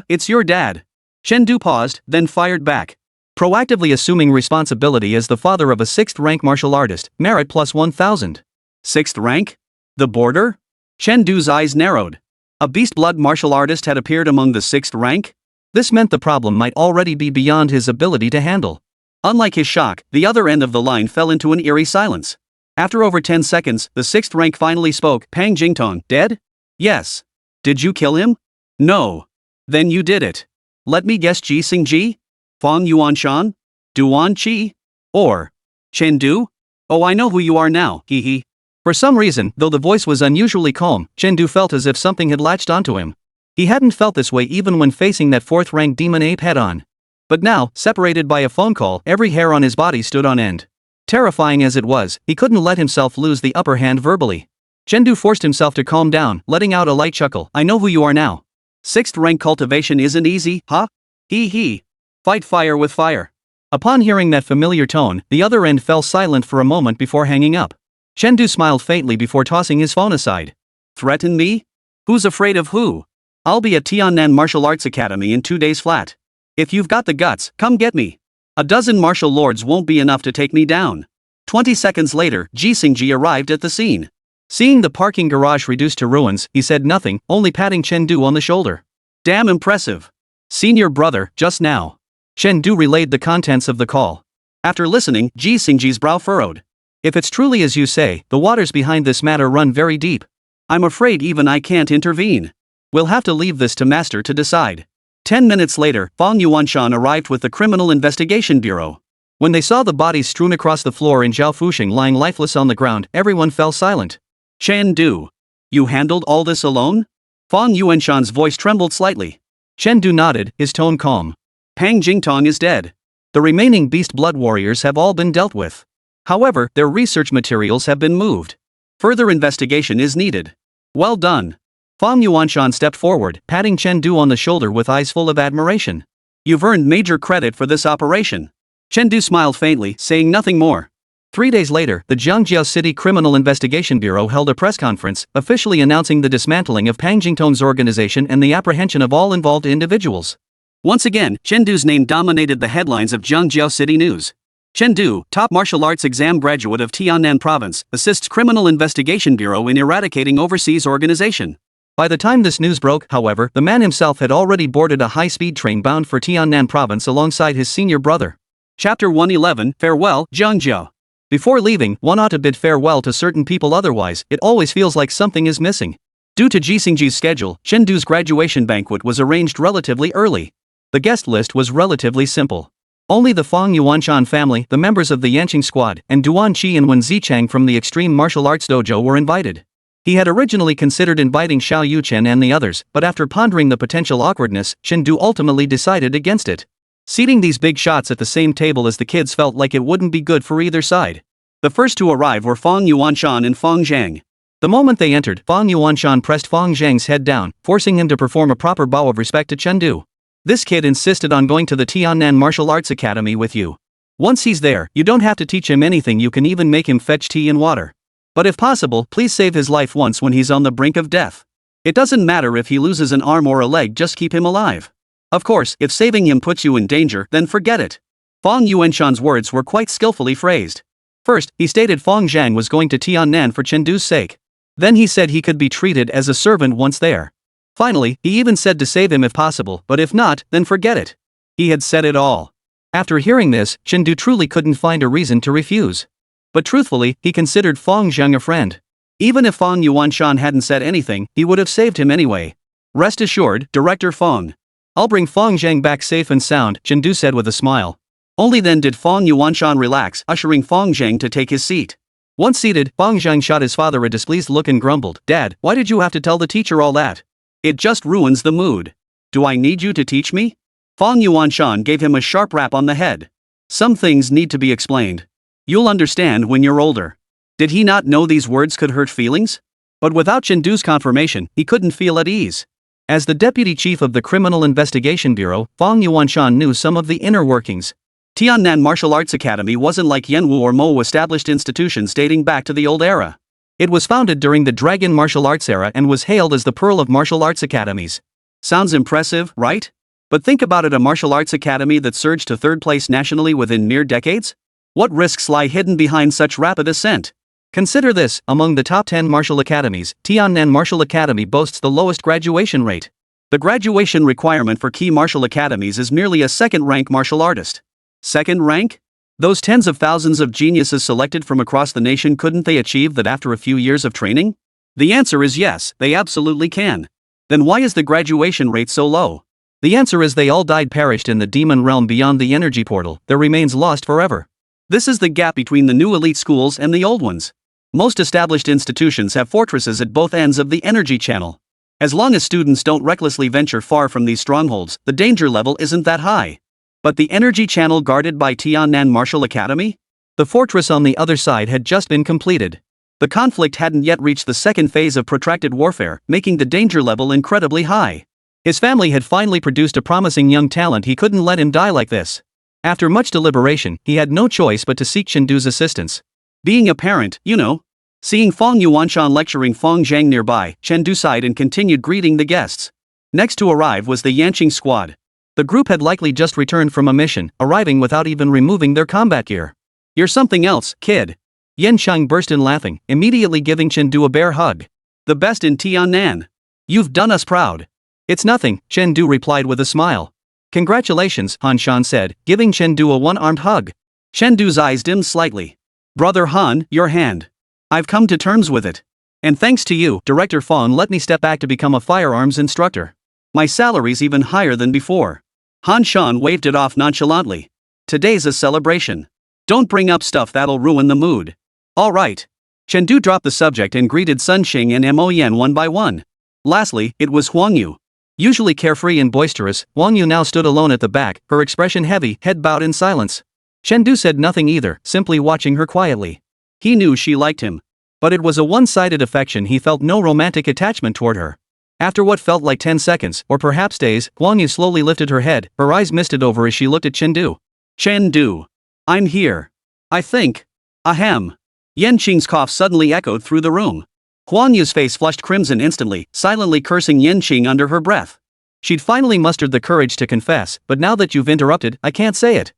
It's your dad. Chengdu paused, then fired back. Proactively assuming responsibility as the father of a 6th rank martial artist, merit plus 1,000. 6th rank? The border? Chengdu's eyes narrowed. A beast blood martial artist had appeared among the 6th rank? This meant the problem might already be beyond his ability to handle. Unlike his shock, the other end of the line fell into an eerie silence. After over 10 seconds, the 6th rank finally spoke. Pang Jingtong, dead? Yes. Did you kill him? No. Then you did it. Let me guess, Ji Xingji? Fong Yuanshan? Duan Qi? Or Chengdu? Oh, I know who you are now, hee hee. For some reason, though the voice was unusually calm, Chengdu felt as if something had latched onto him. He hadn't felt this way even when facing that 4th rank demon ape head-on. But now, separated by a phone call, every hair on his body stood on end. Terrifying as it was, he couldn't let himself lose the upper hand verbally. Chengdu forced himself to calm down, letting out a light chuckle. I know who you are now. 6th rank cultivation isn't easy, huh? Hee hee. Fight fire with fire. Upon hearing that familiar tone, the other end fell silent for a moment before hanging up. Chengdu smiled faintly before tossing his phone aside. Threaten me? Who's afraid of who? I'll be at Tiannan Martial Arts Academy in 2 days flat. If you've got the guts, come get me. A dozen martial lords won't be enough to take me down. 20 seconds later, Ji Xingji arrived at the scene. Seeing the parking garage reduced to ruins, he said nothing, only patting Chengdu on the shoulder. Damn impressive. Senior brother, just now. Chengdu relayed the contents of the call. After listening, Ji Xingji's brow furrowed. If it's truly as you say, the waters behind this matter run very deep. I'm afraid even I can't intervene. We'll have to leave this to Master to decide. 10 minutes later, Fong Yuanshan arrived with the Criminal Investigation Bureau. When they saw the bodies strewn across the floor and Zhao Fuxing lying lifeless on the ground, everyone fell silent. Chengdu. You handled all this alone? Fong Yuanshan's voice trembled slightly. Chengdu nodded, his tone calm. Pang Jingtong is dead. The remaining beast blood warriors have all been dealt with. However, their research materials have been moved. Further investigation is needed. Well done. Fong Yuanshan stepped forward, patting Chengdu on the shoulder with eyes full of admiration. You've earned major credit for this operation. Chengdu smiled faintly, saying nothing more. 3 days later, the Jiangjiao City Criminal Investigation Bureau held a press conference, officially announcing the dismantling of Pang Jingtong's organization and the apprehension of all involved individuals. Once again, Chengdu's name dominated the headlines of Jiangjiao City News. Chengdu, top martial arts exam graduate of Tiannan Province, assists Criminal Investigation Bureau in eradicating overseas organization. By the time this news broke, however, the man himself had already boarded a high-speed train bound for Tiannan Province alongside his senior brother. Chapter 111, Farewell, Jiangjiao. Before leaving, one ought to bid farewell to certain people, otherwise, it always feels like something is missing. Due to Ji Xingji's schedule, Chengdu's graduation banquet was arranged relatively early. The guest list was relatively simple. Only the Fong Yuanshan family, the members of the Yanqing squad, and Duan Qi and Wen Zichang from the Extreme Martial Arts Dojo were invited. He had originally considered inviting Xiao Yuchen and the others, but after pondering the potential awkwardness, Chengdu ultimately decided against it. Seating these big shots at the same table as the kids felt like it wouldn't be good for either side. The first to arrive were Fong Yuanshan and Fong Zhang. The moment they entered, Fong Yuanshan pressed Fong Zhang's head down, forcing him to perform a proper bow of respect to Chengdu. This kid insisted on going to the Tiannan Martial Arts Academy with you. Once he's there, you don't have to teach him anything, you can even make him fetch tea and water. But if possible, please save his life once when he's on the brink of death. It doesn't matter if he loses an arm or a leg, just keep him alive. Of course, if saving him puts you in danger, then forget it. Fong Yuanshan's words were quite skillfully phrased. First, he stated Fong Zhang was going to Tiannan for Chengdu's sake. Then he said he could be treated as a servant once there. Finally, he even said to save him if possible, but if not, then forget it. He had said it all. After hearing this, Chengdu truly couldn't find a reason to refuse. But truthfully, he considered Fong Zhang a friend. Even if Fong Yuanshan hadn't said anything, he would have saved him anyway. Rest assured, Director Fong. I'll bring Fong Zhang back safe and sound, Chengdu said with a smile. Only then did Fong Yuanshan relax, ushering Fong Zhang to take his seat. Once seated, Fong Zhang shot his father a displeased look and grumbled, "Dad, why did you have to tell the teacher all that? It just ruins the mood. Do I need you to teach me?" Fong Yuanshan gave him a sharp rap on the head. "Some things need to be explained. You'll understand when you're older." Did he not know these words could hurt feelings? But without Chengdu's confirmation, he couldn't feel at ease. As the deputy chief of the Criminal Investigation Bureau, Fong Yuanshan knew some of the inner workings. Tiannan Martial Arts Academy wasn't like Yanwu or Mo established institutions dating back to the old era. It was founded during the Dragon Martial Arts era and was hailed as the Pearl of Martial Arts Academies. Sounds impressive, right? But think about it, a martial arts academy that surged to third place nationally within mere decades? What risks lie hidden behind such rapid ascent? Consider this, among the top 10 martial academies, Tiannan Martial Academy boasts the lowest graduation rate. The graduation requirement for key martial academies is merely a second-rank martial artist. Second rank? Those tens of thousands of geniuses selected from across the nation, couldn't they achieve that after a few years of training? The answer is yes, they absolutely can. Then why is the graduation rate so low? The answer is they all perished in the demon realm beyond the energy portal, their remains lost forever. This is the gap between the new elite schools and the old ones. Most established institutions have fortresses at both ends of the energy channel. As long as students don't recklessly venture far from these strongholds, the danger level isn't that high. But the energy channel guarded by Tiannan Martial Academy? The fortress on the other side had just been completed. The conflict hadn't yet reached the second phase of protracted warfare, making the danger level incredibly high. His family had finally produced a promising young talent. He couldn't let him die like this. After much deliberation, he had no choice but to seek Chengdu's assistance. Being a parent, you know. Seeing Fong Yuanshan lecturing Fong Zhang nearby, Chengdu sighed and continued greeting the guests. Next to arrive was the Yanqing squad. The group had likely just returned from a mission, arriving without even removing their combat gear. "You're something else, kid." Yanqing burst in laughing, immediately giving Chengdu a bear hug. "The best in Tiannan. You've done us proud." "It's nothing," Chengdu replied with a smile. "Congratulations," Han Shan said, giving Chengdu a one-armed hug. Chengdu's eyes dimmed slightly. "Brother Han, your hand. I've come to terms with it. And thanks to you, Director Fong let me step back to become a firearms instructor. My salary's even higher than before." Han Shan waved it off nonchalantly. "Today's a celebration. Don't bring up stuff that'll ruin the mood." "All right." Chengdu dropped the subject and greeted Sun Xing and Mo Yan one by one. Lastly, it was Huang Yu. Usually carefree and boisterous, Huang Yu now stood alone at the back, her expression heavy, head bowed in silence. Chengdu said nothing either, simply watching her quietly. He knew she liked him. But it was a one-sided affection. He felt no romantic attachment toward her. After what felt like 10 seconds, or perhaps days, Huang Yu slowly lifted her head, her eyes misted over as she looked at Chengdu. "Chengdu. I'm here. I think. Ahem." Yanqing's cough suddenly echoed through the room. Huang Yu's face flushed crimson instantly, silently cursing Yanqing under her breath. She'd finally mustered the courage to confess, "But now that you've interrupted, I can't say it.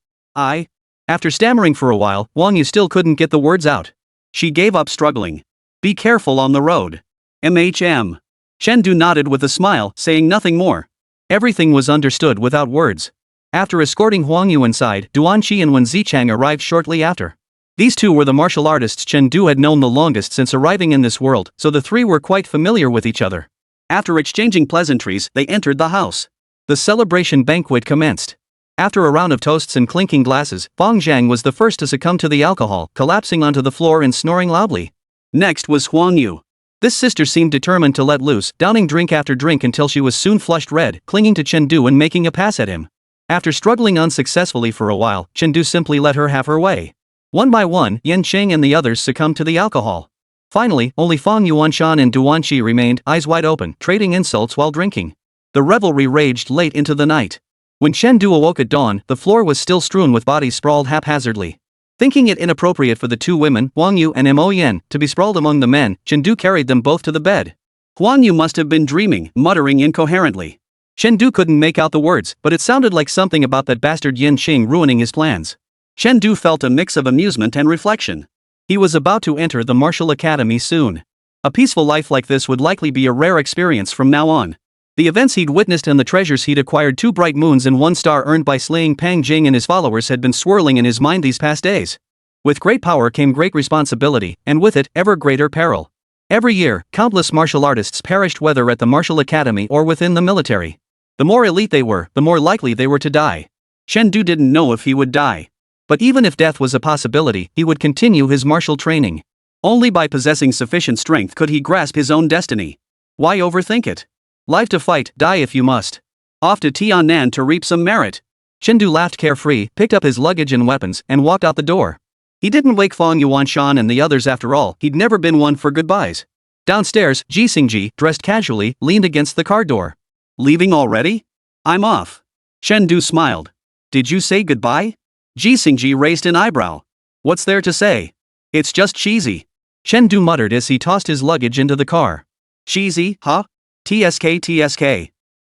After stammering for a while, Huang Yu still couldn't get the words out. She gave up struggling. "Be careful on the road." "MHM." Chengdu nodded with a smile, saying nothing more. Everything was understood without words. After escorting Huang Yu inside, Duanqi and Wen Zichang arrived shortly after. These two were the martial artists Chengdu had known the longest since arriving in this world, so the three were quite familiar with each other. After exchanging pleasantries, they entered the house. The celebration banquet commenced. After a round of toasts and clinking glasses, Fong Zhang was the first to succumb to the alcohol, collapsing onto the floor and snoring loudly. Next was Huang Yu. This sister seemed determined to let loose, downing drink after drink until she was soon flushed red, clinging to Chengdu and making a pass at him. After struggling unsuccessfully for a while, Chengdu simply let her have her way. One by one, Yanqing and the others succumbed to the alcohol. Finally, only Fong Yuanshan and Duanqi remained, eyes wide open, trading insults while drinking. The revelry raged late into the night. When Chengdu awoke at dawn, the floor was still strewn with bodies sprawled haphazardly. Thinking it inappropriate for the two women, Huang Yu and Mo Yan, to be sprawled among the men, Chengdu carried them both to the bed. Huang Yu must have been dreaming, muttering incoherently. Chen Du couldn't make out the words, but it sounded like something about that bastard Yin Qing ruining his plans. Chen Du felt a mix of amusement and reflection. He was about to enter the martial academy soon. A peaceful life like this would likely be a rare experience from now on. The events he'd witnessed and the treasures he'd acquired, 2 bright moons and 1 star earned by slaying Pang Jing and his followers, had been swirling in his mind these past days. With great power came great responsibility, and with it, ever greater peril. Every year, countless martial artists perished, whether at the martial academy or within the military. The more elite they were, the more likely they were to die. Chen Du didn't know if he would die. But even if death was a possibility, he would continue his martial training. Only by possessing sufficient strength could he grasp his own destiny. Why overthink it? Live to fight, die if you must. Off to Tiannan to reap some merit. Chen Du laughed carefree, picked up his luggage and weapons, and walked out the door. He didn't wake Fang Yuanshan and the others after all, he'd never been one for goodbyes. Downstairs, Ji Xingji, dressed casually, leaned against the car door. Leaving already? I'm off. Chen Du smiled. Did you say goodbye? Ji Xingji raised an eyebrow. What's there to say? It's just cheesy. Chen Du muttered as he tossed his luggage into the car. Cheesy, huh? TSK.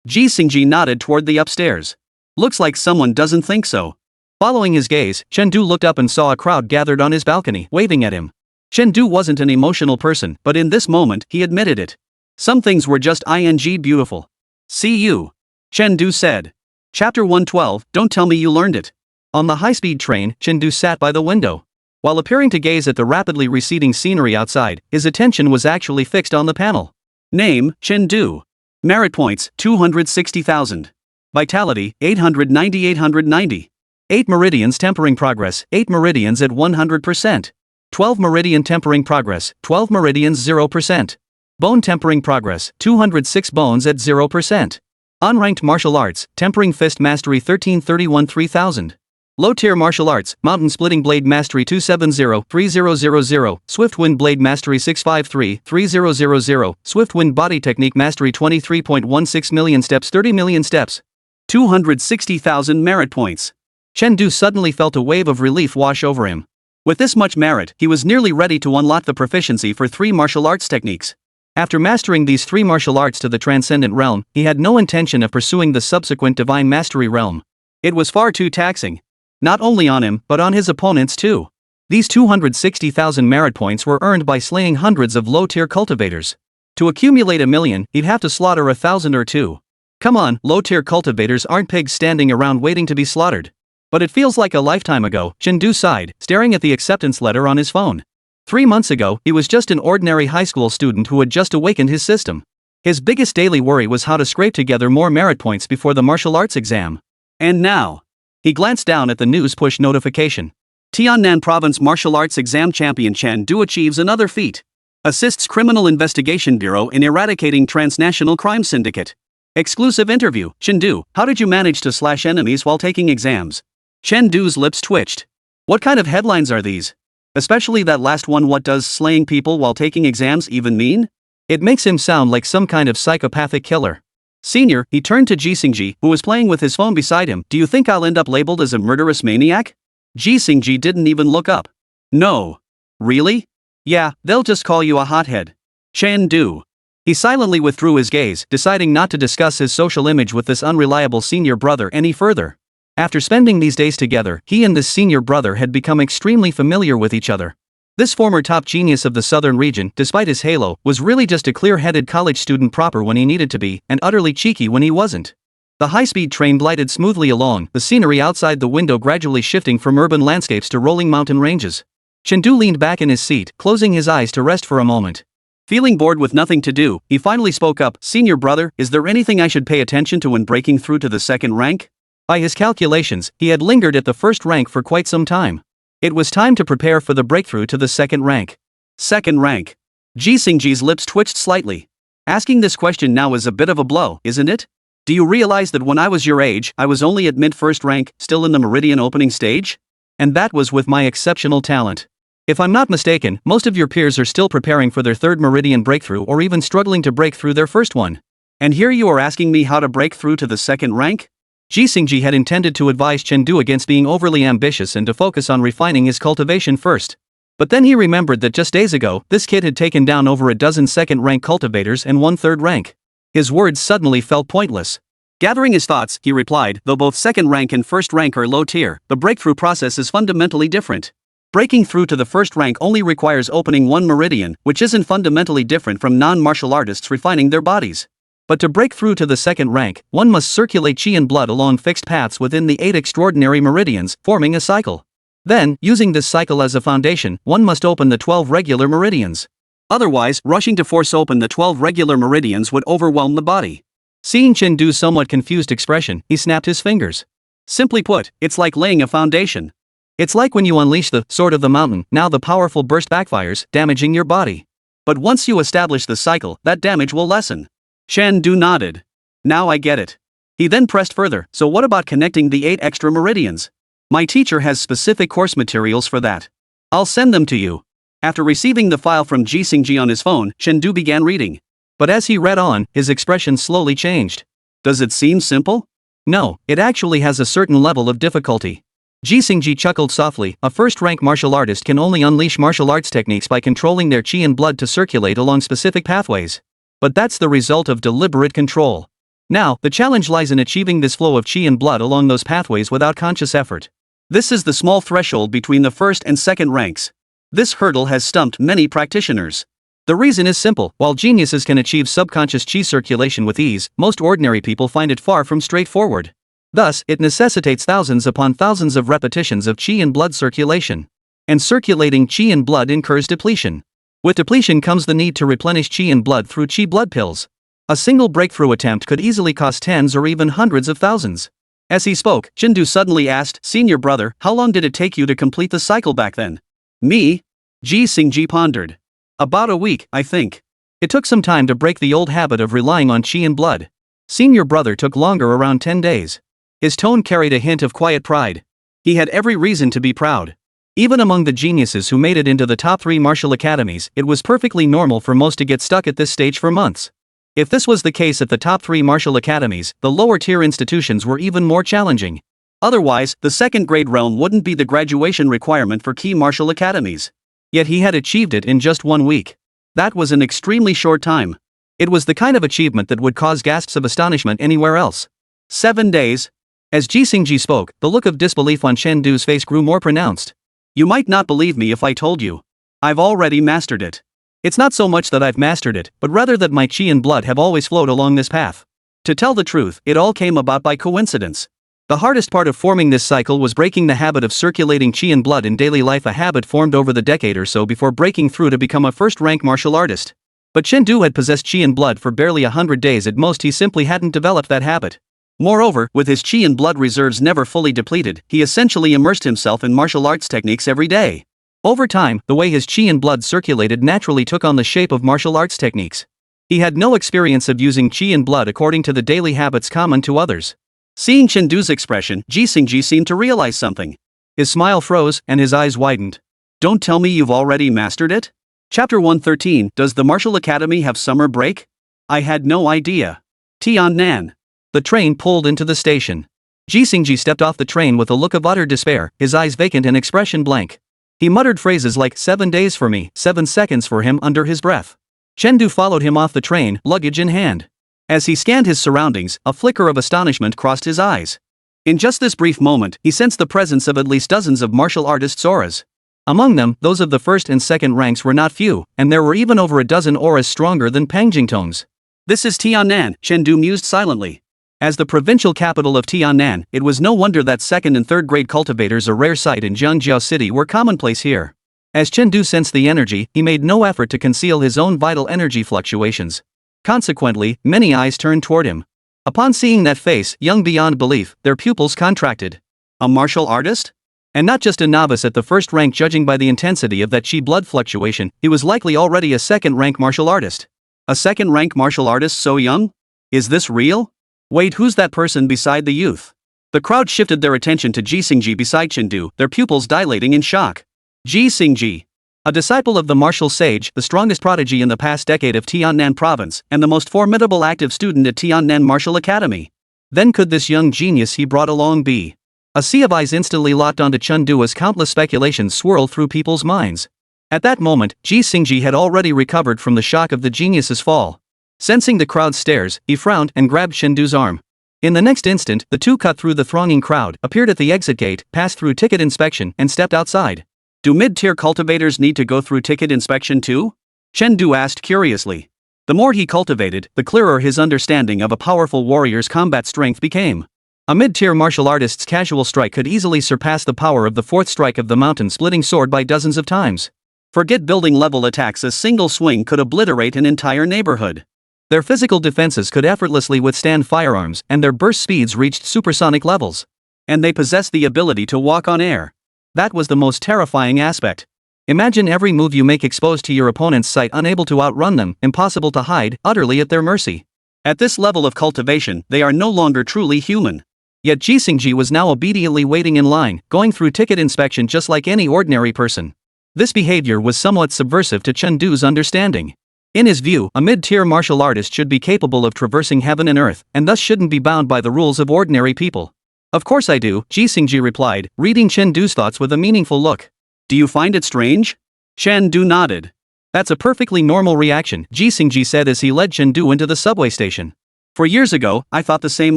Ji Xingji nodded toward the upstairs. Looks like someone doesn't think so. Following his gaze, Chen Du looked up and saw a crowd gathered on his balcony, waving at him. Chen Du wasn't an emotional person, but in this moment, he admitted it. Some things were just beautiful. See you. Chen Du said. Chapter 112, Don't tell me you learned it. On the high-speed train, Chen Du sat by the window. While appearing to gaze at the rapidly receding scenery outside, his attention was actually fixed on the panel. Name, Chen Du. Merit points, 260,000. Vitality, 890. 8 meridians tempering progress, 8 meridians at 100%. 12 meridian tempering progress, 12 meridians 0%. Bone tempering progress, 206 bones at 0%. Unranked martial arts, tempering fist mastery 1331 3000. Low tier martial arts, mountain splitting blade mastery 270 3000, swift wind blade mastery 653 3000, swift wind body technique mastery 23.16 million steps 30 million steps. 260,000 merit points. Chen Du suddenly felt a wave of relief wash over him. With this much merit, he was nearly ready to unlock the proficiency for 3 martial arts techniques. After mastering these 3 martial arts to the transcendent realm, he had no intention of pursuing the subsequent divine mastery realm. It was far too taxing. Not only on him, but on his opponents too. These 260,000 merit points were earned by slaying hundreds of low-tier cultivators. To accumulate 1 million, he'd have to slaughter 1,000 or 2. Come on, low-tier cultivators aren't pigs standing around waiting to be slaughtered. But it feels like a lifetime ago, Chen Du sighed, staring at the acceptance letter on his phone. 3 months ago, he was just an ordinary high school student who had just awakened his system. His biggest daily worry was how to scrape together more merit points before the martial arts exam. And now, he glanced down at the news push notification. Tiannan Province Martial Arts Exam Champion Chen Du achieves another feat. Assists Criminal Investigation Bureau in eradicating transnational crime syndicate. Exclusive interview, Chen Du, how did you manage to slash enemies while taking exams? Chen Du's lips twitched. What kind of headlines are these? Especially that last one, what does slaying people while taking exams even mean? It makes him sound like some kind of psychopathic killer. Senior, he turned to Ji Xingji, who was playing with his phone beside him. Do you think I'll end up labeled as a murderous maniac? Ji Xingji didn't even look up. No. Really? Yeah, they'll just call you a hothead. Chen Du. He silently withdrew his gaze, deciding not to discuss his social image with this unreliable senior brother any further. After spending these days together, he and this senior brother had become extremely familiar with each other. This former top genius of the southern region, despite his halo, was really just a clear-headed college student proper when he needed to be, and utterly cheeky when he wasn't. The high-speed train glided smoothly along, the scenery outside the window gradually shifting from urban landscapes to rolling mountain ranges. Chen Du leaned back in his seat, closing his eyes to rest for a moment. Feeling bored with nothing to do, he finally spoke up. Senior brother, is there anything I should pay attention to when breaking through to the second rank? By his calculations, he had lingered at the first rank for quite some time. It was time to prepare for the breakthrough to the second rank. Second rank. Ji Xingji's lips twitched slightly. Asking this question now is a bit of a blow, isn't it? Do you realize that when I was your age, I was only at mid-first rank, still in the meridian opening stage? And that was with my exceptional talent. If I'm not mistaken, most of your peers are still preparing for their third meridian breakthrough or even struggling to break through their first one. And here you are asking me how to break through to the second rank? Ji Xingji had intended to advise Chen Du against being overly ambitious and to focus on refining his cultivation first. But then he remembered that just days ago, this kid had taken down over a dozen second-rank cultivators and 1 third rank. His words suddenly felt pointless. Gathering his thoughts, he replied, though both second rank and first rank are low tier, the breakthrough process is fundamentally different. Breaking through to the first rank only requires opening one meridian, which isn't fundamentally different from non-martial artists refining their bodies. But to break through to the second rank, one must circulate chi and blood along fixed paths within the 8 extraordinary meridians, forming a cycle. Then, using this cycle as a foundation, one must open the 12 regular meridians. Otherwise, rushing to force open the 12 regular meridians would overwhelm the body. Seeing Chen Du's somewhat confused expression, he snapped his fingers. Simply put, it's like laying a foundation. It's like when you unleash the sword of the mountain, now the powerful burst backfires, damaging your body. But once you establish the cycle, that damage will lessen. Chen Du nodded. Now I get it. He then pressed further, so what about connecting the 8 extra meridians? My teacher has specific course materials for that. I'll send them to you. After receiving the file from Ji Xingji on his phone, Chen Du began reading. But as he read on, his expression slowly changed. Does it seem simple? No, it actually has a certain level of difficulty. Ji Xingji chuckled softly. A first-rank martial artist can only unleash martial arts techniques by controlling their chi and blood to circulate along specific pathways. But that's the result of deliberate control. Now, the challenge lies in achieving this flow of chi and blood along those pathways without conscious effort. This is the small threshold between the first and second ranks. This hurdle has stumped many practitioners. The reason is simple: while geniuses can achieve subconscious chi circulation with ease, most ordinary people find it far from straightforward. Thus, it necessitates thousands upon thousands of repetitions of chi and blood circulation. And circulating chi and blood incurs depletion. With depletion comes the need to replenish chi and blood through chi blood pills. A single breakthrough attempt could easily cost tens or even hundreds of thousands. As he spoke, Chen Du suddenly asked, "Senior brother, how long did it take you to complete the cycle back then?" "Me?" Ji Xingji pondered. "About a week, I think. It took some time to break the old habit of relying on chi and blood. Senior brother took longer, around 10 days. His tone carried a hint of quiet pride. He had every reason to be proud. Even among the geniuses who made it into the top 3 martial academies, it was perfectly normal for most to get stuck at this stage for months. If this was the case at the top 3 martial academies, the lower-tier institutions were even more challenging. Otherwise, the second-grade realm wouldn't be the graduation requirement for key martial academies. Yet he had achieved it in just 1 week. That was an extremely short time. It was the kind of achievement that would cause gasps of astonishment anywhere else. 7 days. As Ji Xingji spoke, the look of disbelief on Chen Du's face grew more pronounced. "You might not believe me if I told you. I've already mastered it. It's not so much that I've mastered it, but rather that my chi and blood have always flowed along this path. To tell the truth, it all came about by coincidence. The hardest part of forming this cycle was breaking the habit of circulating chi and blood in daily life, a habit formed over the decade or so before breaking through to become a first-rank martial artist. But Chen Du had possessed chi and blood for barely 100 days at most. He simply hadn't developed that habit. Moreover, with his chi and blood reserves never fully depleted, he essentially immersed himself in martial arts techniques every day. Over time, the way his chi and blood circulated naturally took on the shape of martial arts techniques. He had no experience of using chi and blood according to the daily habits common to others. Seeing Chen Du's expression, Ji Xingji seemed to realize something. His smile froze, and his eyes widened. "Don't tell me you've already mastered it?" Chapter 113. Does the Martial Academy have summer break? I had no idea. Tiannan. The train pulled into the station. Ji Xingji stepped off the train with a look of utter despair, his eyes vacant and expression blank. He muttered phrases like 7 days for me, 7 seconds for him under his breath. Chen Du followed him off the train, luggage in hand. As he scanned his surroundings, a flicker of astonishment crossed his eyes. In just this brief moment, he sensed the presence of at least dozens of martial artists' auras. Among them, those of the first and second ranks were not few, and there were even over a dozen auras stronger than Pang Jingtong's. This is Tiannan, Chen Du mused silently. As the provincial capital of Tiannan, it was no wonder that second and third grade cultivators, a rare sight in Jiangjiao City, were commonplace here. As Chen Du sensed the energy, he made no effort to conceal his own vital energy fluctuations. Consequently, many eyes turned toward him. Upon seeing that face, young beyond belief, their pupils contracted. A martial artist? And not just a novice at the first rank. Judging by the intensity of that chi blood fluctuation, he was likely already a second-rank martial artist. A second-rank martial artist so young? Is this real? Wait, who's that person beside the youth? The crowd shifted their attention to Ji Xingji beside Chen Du, their pupils dilating in shock. Ji Xingji. A disciple of the martial sage, the strongest prodigy in the past decade of Tiannan province, and the most formidable active student at Tiannan Martial Academy. Then could this young genius he brought along be? A sea of eyes instantly locked onto Chen Du as countless speculations swirled through people's minds. At that moment, Ji Xingji had already recovered from the shock of the genius's fall. Sensing the crowd's stares, he frowned and grabbed Chen Du's arm. In the next instant, the two cut through the thronging crowd, appeared at the exit gate, passed through ticket inspection, and stepped outside. Do mid-tier cultivators need to go through ticket inspection too? Chen asked curiously. The more he cultivated, the clearer his understanding of a powerful warrior's combat strength became. A mid-tier martial artist's casual strike could easily surpass the power of the fourth strike of the mountain-splitting sword by dozens of times. Forget building-level attacks, a single swing could obliterate an entire neighborhood. Their physical defenses could effortlessly withstand firearms, and their burst speeds reached supersonic levels. And they possessed the ability to walk on air. That was the most terrifying aspect. Imagine every move you make exposed to your opponent's sight, unable to outrun them, impossible to hide, utterly at their mercy. At this level of cultivation, they are no longer truly human. Yet Jixingji was now obediently waiting in line, going through ticket inspection just like any ordinary person. This behavior was somewhat subversive to Chen Du's understanding. In his view, a mid-tier martial artist should be capable of traversing heaven and earth, and thus shouldn't be bound by the rules of ordinary people. Of course I do, Jixingji replied, reading Chen Du's thoughts with a meaningful look. Do you find it strange? Chen Du nodded. That's a perfectly normal reaction, Jixingji said as he led Chen Du into the subway station. For years ago, I thought the same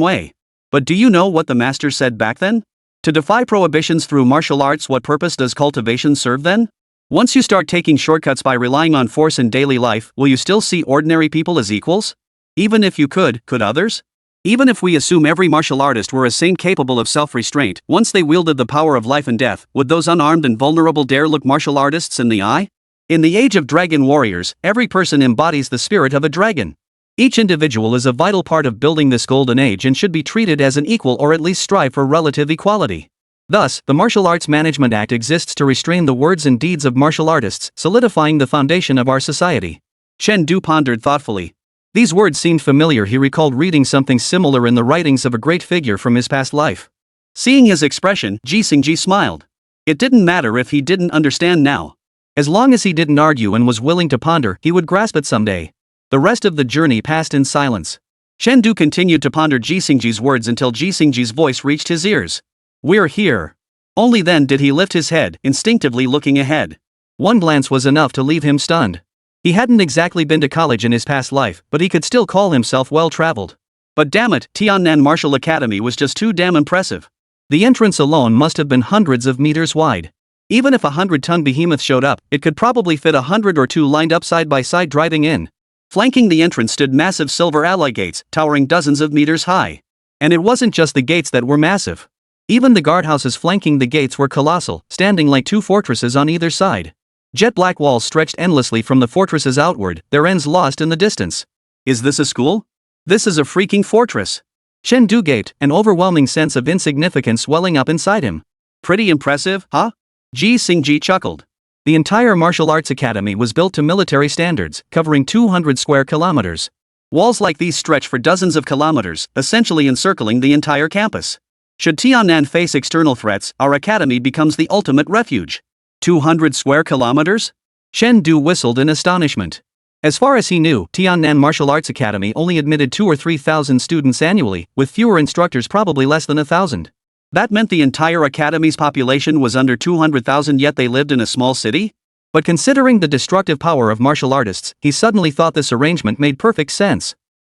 way. But do you know what the master said back then? To defy prohibitions through martial arts, what purpose does cultivation serve then? Once you start taking shortcuts by relying on force in daily life, will you still see ordinary people as equals? Even if you could others? Even if we assume every martial artist were a saint capable of self-restraint, once they wielded the power of life and death, would those unarmed and vulnerable dare look martial artists in the eye? In the age of dragon warriors, every person embodies the spirit of a dragon. Each individual is a vital part of building this golden age and should be treated as an equal, or at least strive for relative equality. Thus, the Martial Arts Management Act exists to restrain the words and deeds of martial artists, solidifying the foundation of our society. Chen Du pondered thoughtfully. These words seemed familiar. He recalled reading something similar in the writings of a great figure from his past life. Seeing his expression, Jixingji smiled. It didn't matter if he didn't understand now. As long as he didn't argue and was willing to ponder, he would grasp it someday. The rest of the journey passed in silence. Chen Du continued to ponder Jixingji's words until Jixingji's voice reached his ears. We're here. Only then did he lift his head, instinctively looking ahead. One glance was enough to leave him stunned. He hadn't exactly been to college in his past life, but he could still call himself well-traveled. But damn it, Tiannan Martial Academy was just too damn impressive. The entrance alone must have been hundreds of meters wide. Even if a 100-ton behemoth showed up, it could probably fit 100 or two lined up side by side driving in. Flanking the entrance stood massive silver alloy gates, towering dozens of meters high. And it wasn't just the gates that were massive. Even the guardhouses flanking the gates were colossal, standing like two fortresses on either side. Jet black walls stretched endlessly from the fortresses outward, their ends lost in the distance. Is this a school? This is a freaking fortress. Chen Du gaped, an overwhelming sense of insignificance welling up inside him. Pretty impressive, huh? Jixingji chuckled. The entire martial arts academy was built to military standards, covering 200 square kilometers. Walls like these stretch for dozens of kilometers, essentially encircling the entire campus. Should Tiannan face external threats, our academy becomes the ultimate refuge. 200 square kilometers? Chen Du whistled in astonishment. As far as he knew, Tiannan Martial Arts Academy only admitted 2,000 or 3,000 students annually, with fewer instructors, probably less than 1,000. That meant the entire academy's population was under 200,000, yet they lived in a small city? But considering the destructive power of martial artists, he suddenly thought this arrangement made perfect sense.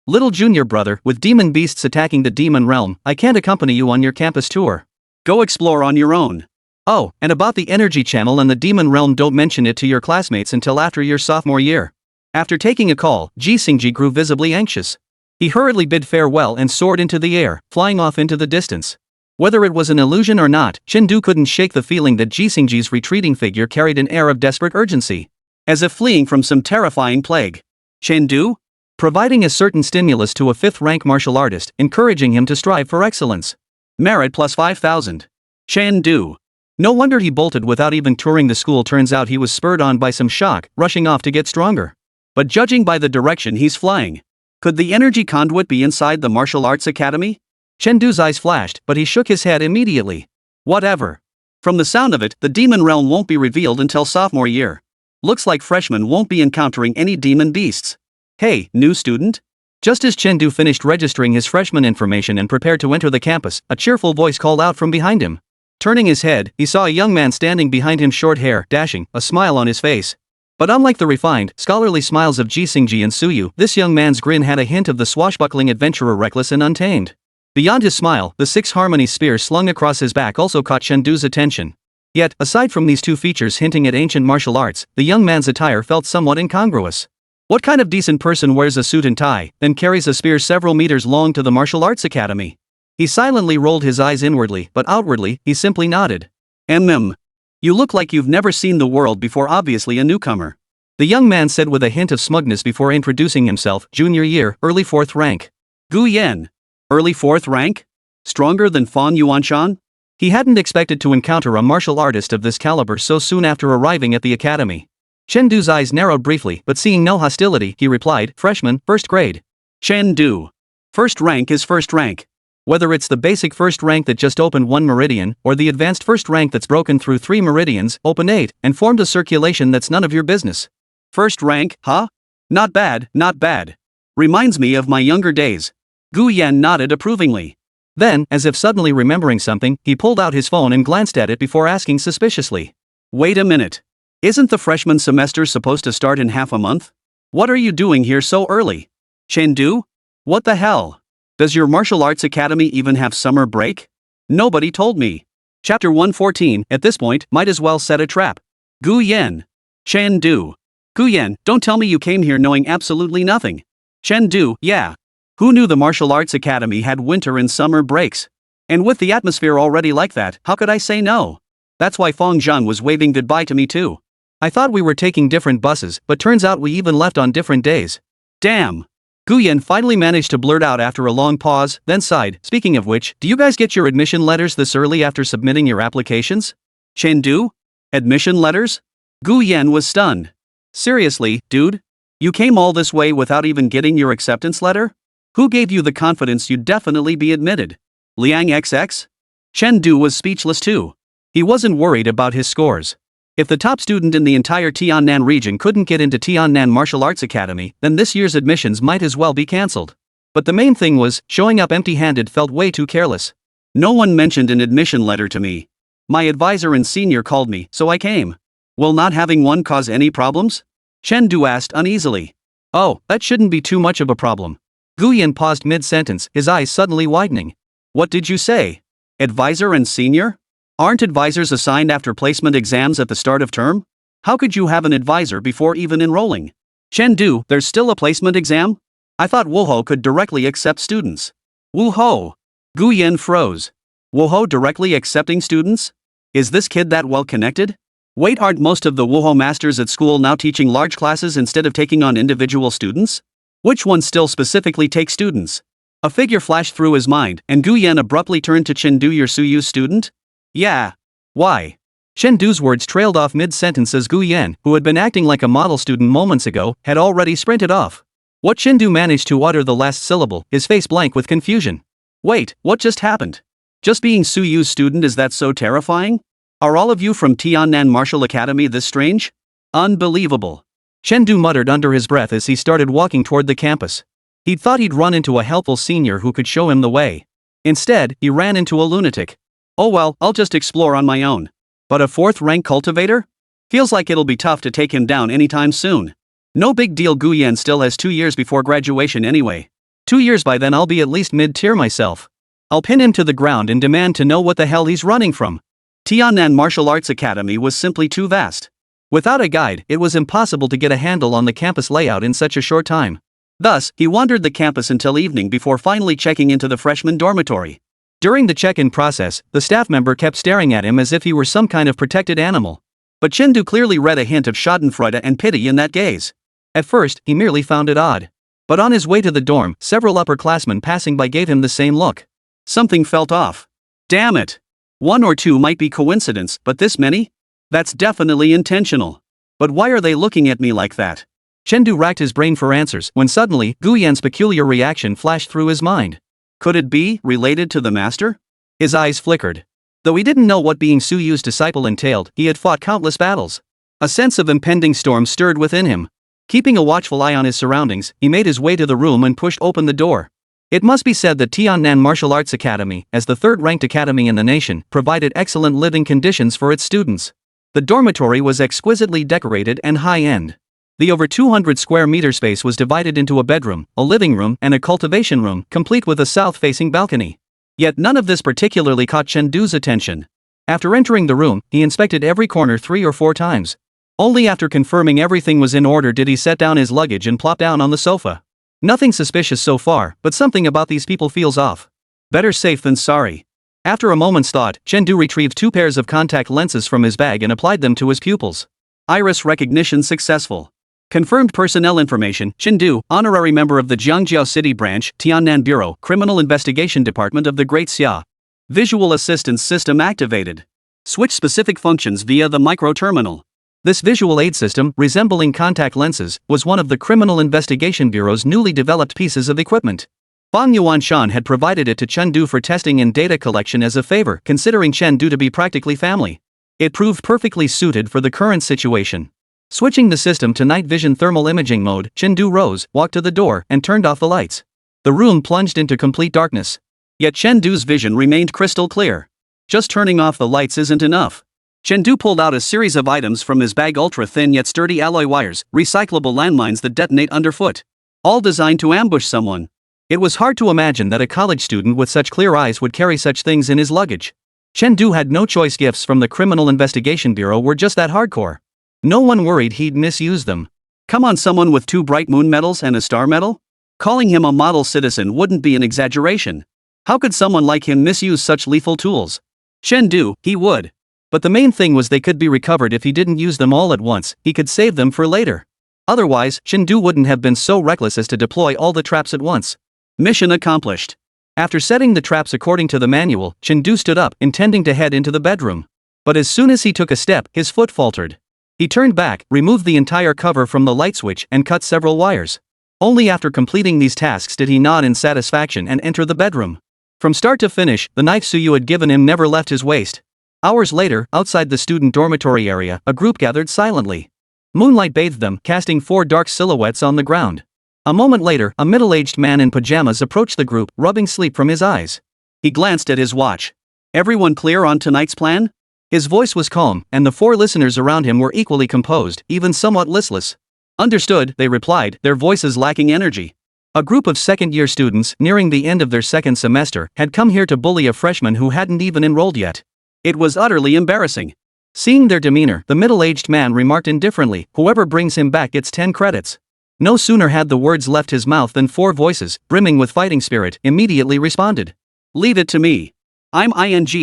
Little junior brother, with demon beasts attacking the demon realm, I can't accompany you on your campus tour. Go explore on your own. Oh, and about the energy channel and the demon realm, don't mention it to your classmates until after your sophomore year. After taking a call, Jixingji grew visibly anxious. He hurriedly bid farewell and soared into the air, flying off into the distance. Whether it was an illusion or not, Chen Du couldn't shake the feeling that Jixingji's retreating figure carried an air of desperate urgency. As if fleeing from some terrifying plague. Chen Du? Providing a certain stimulus to a fifth-rank martial artist, encouraging him to strive for excellence. Merit plus 5,000. Chen Du. No wonder he bolted without even touring the school. Turns out he was spurred on by some shock, rushing off to get stronger. But judging by the direction he's flying, could the energy conduit be inside the martial arts academy? Chen Du's eyes flashed, but he shook his head immediately. Whatever. From the sound of it, the demon realm won't be revealed until sophomore year. Looks like freshmen won't be encountering any demon beasts. Hey, new student? Just as Chen Du finished registering his freshman information and prepared to enter the campus, a cheerful voice called out from behind him. Turning his head, he saw a young man standing behind him, short hair, dashing, a smile on his face. But unlike the refined, scholarly smiles of Jixingji and Suyu, this young man's grin had a hint of the swashbuckling adventurer, reckless and untamed. Beyond his smile, the six harmony spear slung across his back also caught Chengdu's attention. Yet, aside from these two features hinting at ancient martial arts, the young man's attire felt somewhat incongruous. What kind of decent person wears a suit and tie, then carries a spear several meters long to the martial arts academy? He silently rolled his eyes inwardly, but outwardly, he simply nodded. You look like you've never seen the world before, obviously a newcomer. The young man said with a hint of smugness before introducing himself, junior year, early 4th rank. Gu Yan. Early 4th rank? Stronger than Fang Yuanshan? He hadn't expected to encounter a martial artist of this caliber so soon after arriving at the academy. Chengdu's eyes narrowed briefly, but seeing no hostility, he replied, freshman, 1st grade. Chengdu. First rank is first rank. Whether it's the basic first rank that just opened 1 meridian, or the advanced first rank that's broken through 3 meridians, opened 8, and formed a circulation that's none of your business. First rank, huh? Not bad, not bad. Reminds me of my younger days. Gu Yan nodded approvingly. Then, as if suddenly remembering something, he pulled out his phone and glanced at it before asking suspiciously. Wait a minute. Isn't the freshman semester supposed to start in half a month? What are you doing here so early? Chengdu? What the hell? Does your martial arts academy even have summer break? Nobody told me. Chapter 114, at this point, might as well set a trap. Gu Yan. Chengdu. Gu Yan, don't tell me you came here knowing absolutely nothing. Chengdu, yeah. Who knew the martial arts academy had winter and summer breaks? And with the atmosphere already like that, how could I say no? That's why Fang Zhan was waving goodbye to me too. I thought we were taking different buses, but turns out we even left on different days. Damn. Gu Yan finally managed to blurt out after a long pause, then sighed. Speaking of which, do you guys get your admission letters this early after submitting your applications? Chengdu? Admission letters? Gu Yan was stunned. Seriously, dude? You came all this way without even getting your acceptance letter? Who gave you the confidence you'd definitely be admitted? Liang XX? Chengdu was speechless too. He wasn't worried about his scores. If the top student in the entire Tiannan region couldn't get into Tiannan Martial Arts Academy, then this year's admissions might as well be cancelled. But the main thing was, showing up empty-handed felt way too careless. No one mentioned an admission letter to me. My advisor and senior called me, so I came. Will not having one cause any problems? Chengdu asked uneasily. Oh, that shouldn't be too much of a problem. Gu Yan paused mid-sentence, his eyes suddenly widening. What did you say? Advisor and senior? Aren't advisors assigned after placement exams at the start of term? How could you have an advisor before even enrolling? Chengdu, there's still a placement exam? I thought Wuho could directly accept students. Wuho. Gu Yan froze. Wuho directly accepting students? Is this kid that well connected? Wait, aren't most of the Wuho masters at school now teaching large classes instead of taking on individual students? Which ones still specifically take students? A figure flashed through his mind, and Gu Yan abruptly turned to Chengdu. Your Suyu student? Yeah. Why? Chengdu's words trailed off mid-sentence as Gu Yan, who had been acting like a model student moments ago, had already sprinted off. What Chengdu managed to utter the last syllable, his face blank with confusion. Wait, what just happened? Just being Suyu's student, is that so terrifying? Are all of you from Tiannan Martial Academy this strange? Unbelievable. Chengdu muttered under his breath as he started walking toward the campus. He'd thought he'd run into a helpful senior who could show him the way. Instead, he ran into a lunatic. Oh well, I'll just explore on my own. But a 4th rank cultivator? Feels like it'll be tough to take him down anytime soon. No big deal, Gu Yan still has 2 years before graduation anyway. 2 years, by then I'll be at least mid-tier myself. I'll pin him to the ground and demand to know what the hell he's running from. Tiannan Martial Arts Academy was simply too vast. Without a guide, it was impossible to get a handle on the campus layout in such a short time. Thus, he wandered the campus until evening before finally checking into the freshman dormitory. During the check-in process, the staff member kept staring at him as if he were some kind of protected animal. But Chengdu clearly read a hint of schadenfreude and pity in that gaze. At first, he merely found it odd. But on his way to the dorm, several upperclassmen passing by gave him the same look. Something felt off. Damn it. 1 or 2 might be coincidence, but this many? That's definitely intentional. But why are they looking at me like that? Chengdu racked his brain for answers when suddenly, Gu Yan's peculiar reaction flashed through his mind. Could it be related to the master? His eyes flickered. Though he didn't know what being Suyu's disciple entailed, he had fought countless battles. A sense of impending storm stirred within him. Keeping a watchful eye on his surroundings, he made his way to the room and pushed open the door. It must be said that Tiannan Martial Arts Academy, as the 3rd-ranked academy in the nation, provided excellent living conditions for its students. The dormitory was exquisitely decorated and high-end. The over 200 square meter space was divided into a bedroom, a living room, and a cultivation room, complete with a south-facing balcony. Yet none of this particularly caught Chen Du's attention. After entering the room, he inspected every corner 3 or 4 times. Only after confirming everything was in order did he set down his luggage and plop down on the sofa. Nothing suspicious so far, but something about these people feels off. Better safe than sorry. After a moment's thought, Chen Du retrieved 2 pairs of contact lenses from his bag and applied them to his pupils. Iris recognition successful. Confirmed personnel information: Chen Du, honorary member of the Jiangjiao City Branch, Tiannan Bureau, Criminal Investigation Department of the Great Xia. Visual assistance system activated. Switch specific functions via the micro-terminal. This visual aid system, resembling contact lenses, was one of the Criminal Investigation Bureau's newly developed pieces of equipment. Bang Yuanshan had provided it to Chen Du for testing and data collection as a favor, considering Chen Du to be practically family. It proved perfectly suited for the current situation. Switching the system to night vision thermal imaging mode, Chen Du rose, walked to the door, and turned off the lights. The room plunged into complete darkness. Yet Chen Du's vision remained crystal clear. Just turning off the lights isn't enough. Chen Du pulled out a series of items from his bag: ultra-thin yet sturdy alloy wires, recyclable landmines that detonate underfoot. All designed to ambush someone. It was hard to imagine that a college student with such clear eyes would carry such things in his luggage. Chen Du had no choice. Gifts from the Criminal Investigation Bureau were just that hardcore. No one worried he'd misuse them. Come on, someone with 2 bright moon medals and a star medal? Calling him a model citizen wouldn't be an exaggeration. How could someone like him misuse such lethal tools? Chen Du, he would. But the main thing was they could be recovered if he didn't use them all at once. He could save them for later. Otherwise, Chen Du wouldn't have been so reckless as to deploy all the traps at once. Mission accomplished. After setting the traps according to the manual, Chen Du stood up, intending to head into the bedroom. But as soon as he took a step, his foot faltered. He turned back, removed the entire cover from the light switch, and cut several wires. Only after completing these tasks did he nod in satisfaction and enter the bedroom. From start to finish, the knife Suyu had given him never left his waist. Hours later, outside the student dormitory area, a group gathered silently. Moonlight bathed them, casting 4 dark silhouettes on the ground. A moment later, a middle-aged man in pajamas approached the group, rubbing sleep from his eyes. He glanced at his watch. Everyone clear on tonight's plan? His voice was calm, and the 4 listeners around him were equally composed, even somewhat listless. Understood, they replied, their voices lacking energy. A group of second-year students, nearing the end of their second semester, had come here to bully a freshman who hadn't even enrolled yet. It was utterly embarrassing. Seeing their demeanor, the middle-aged man remarked indifferently, whoever brings him back gets 10 credits. No sooner had the words left his mouth than 4 voices, brimming with fighting spirit, immediately responded. Leave it to me. I'm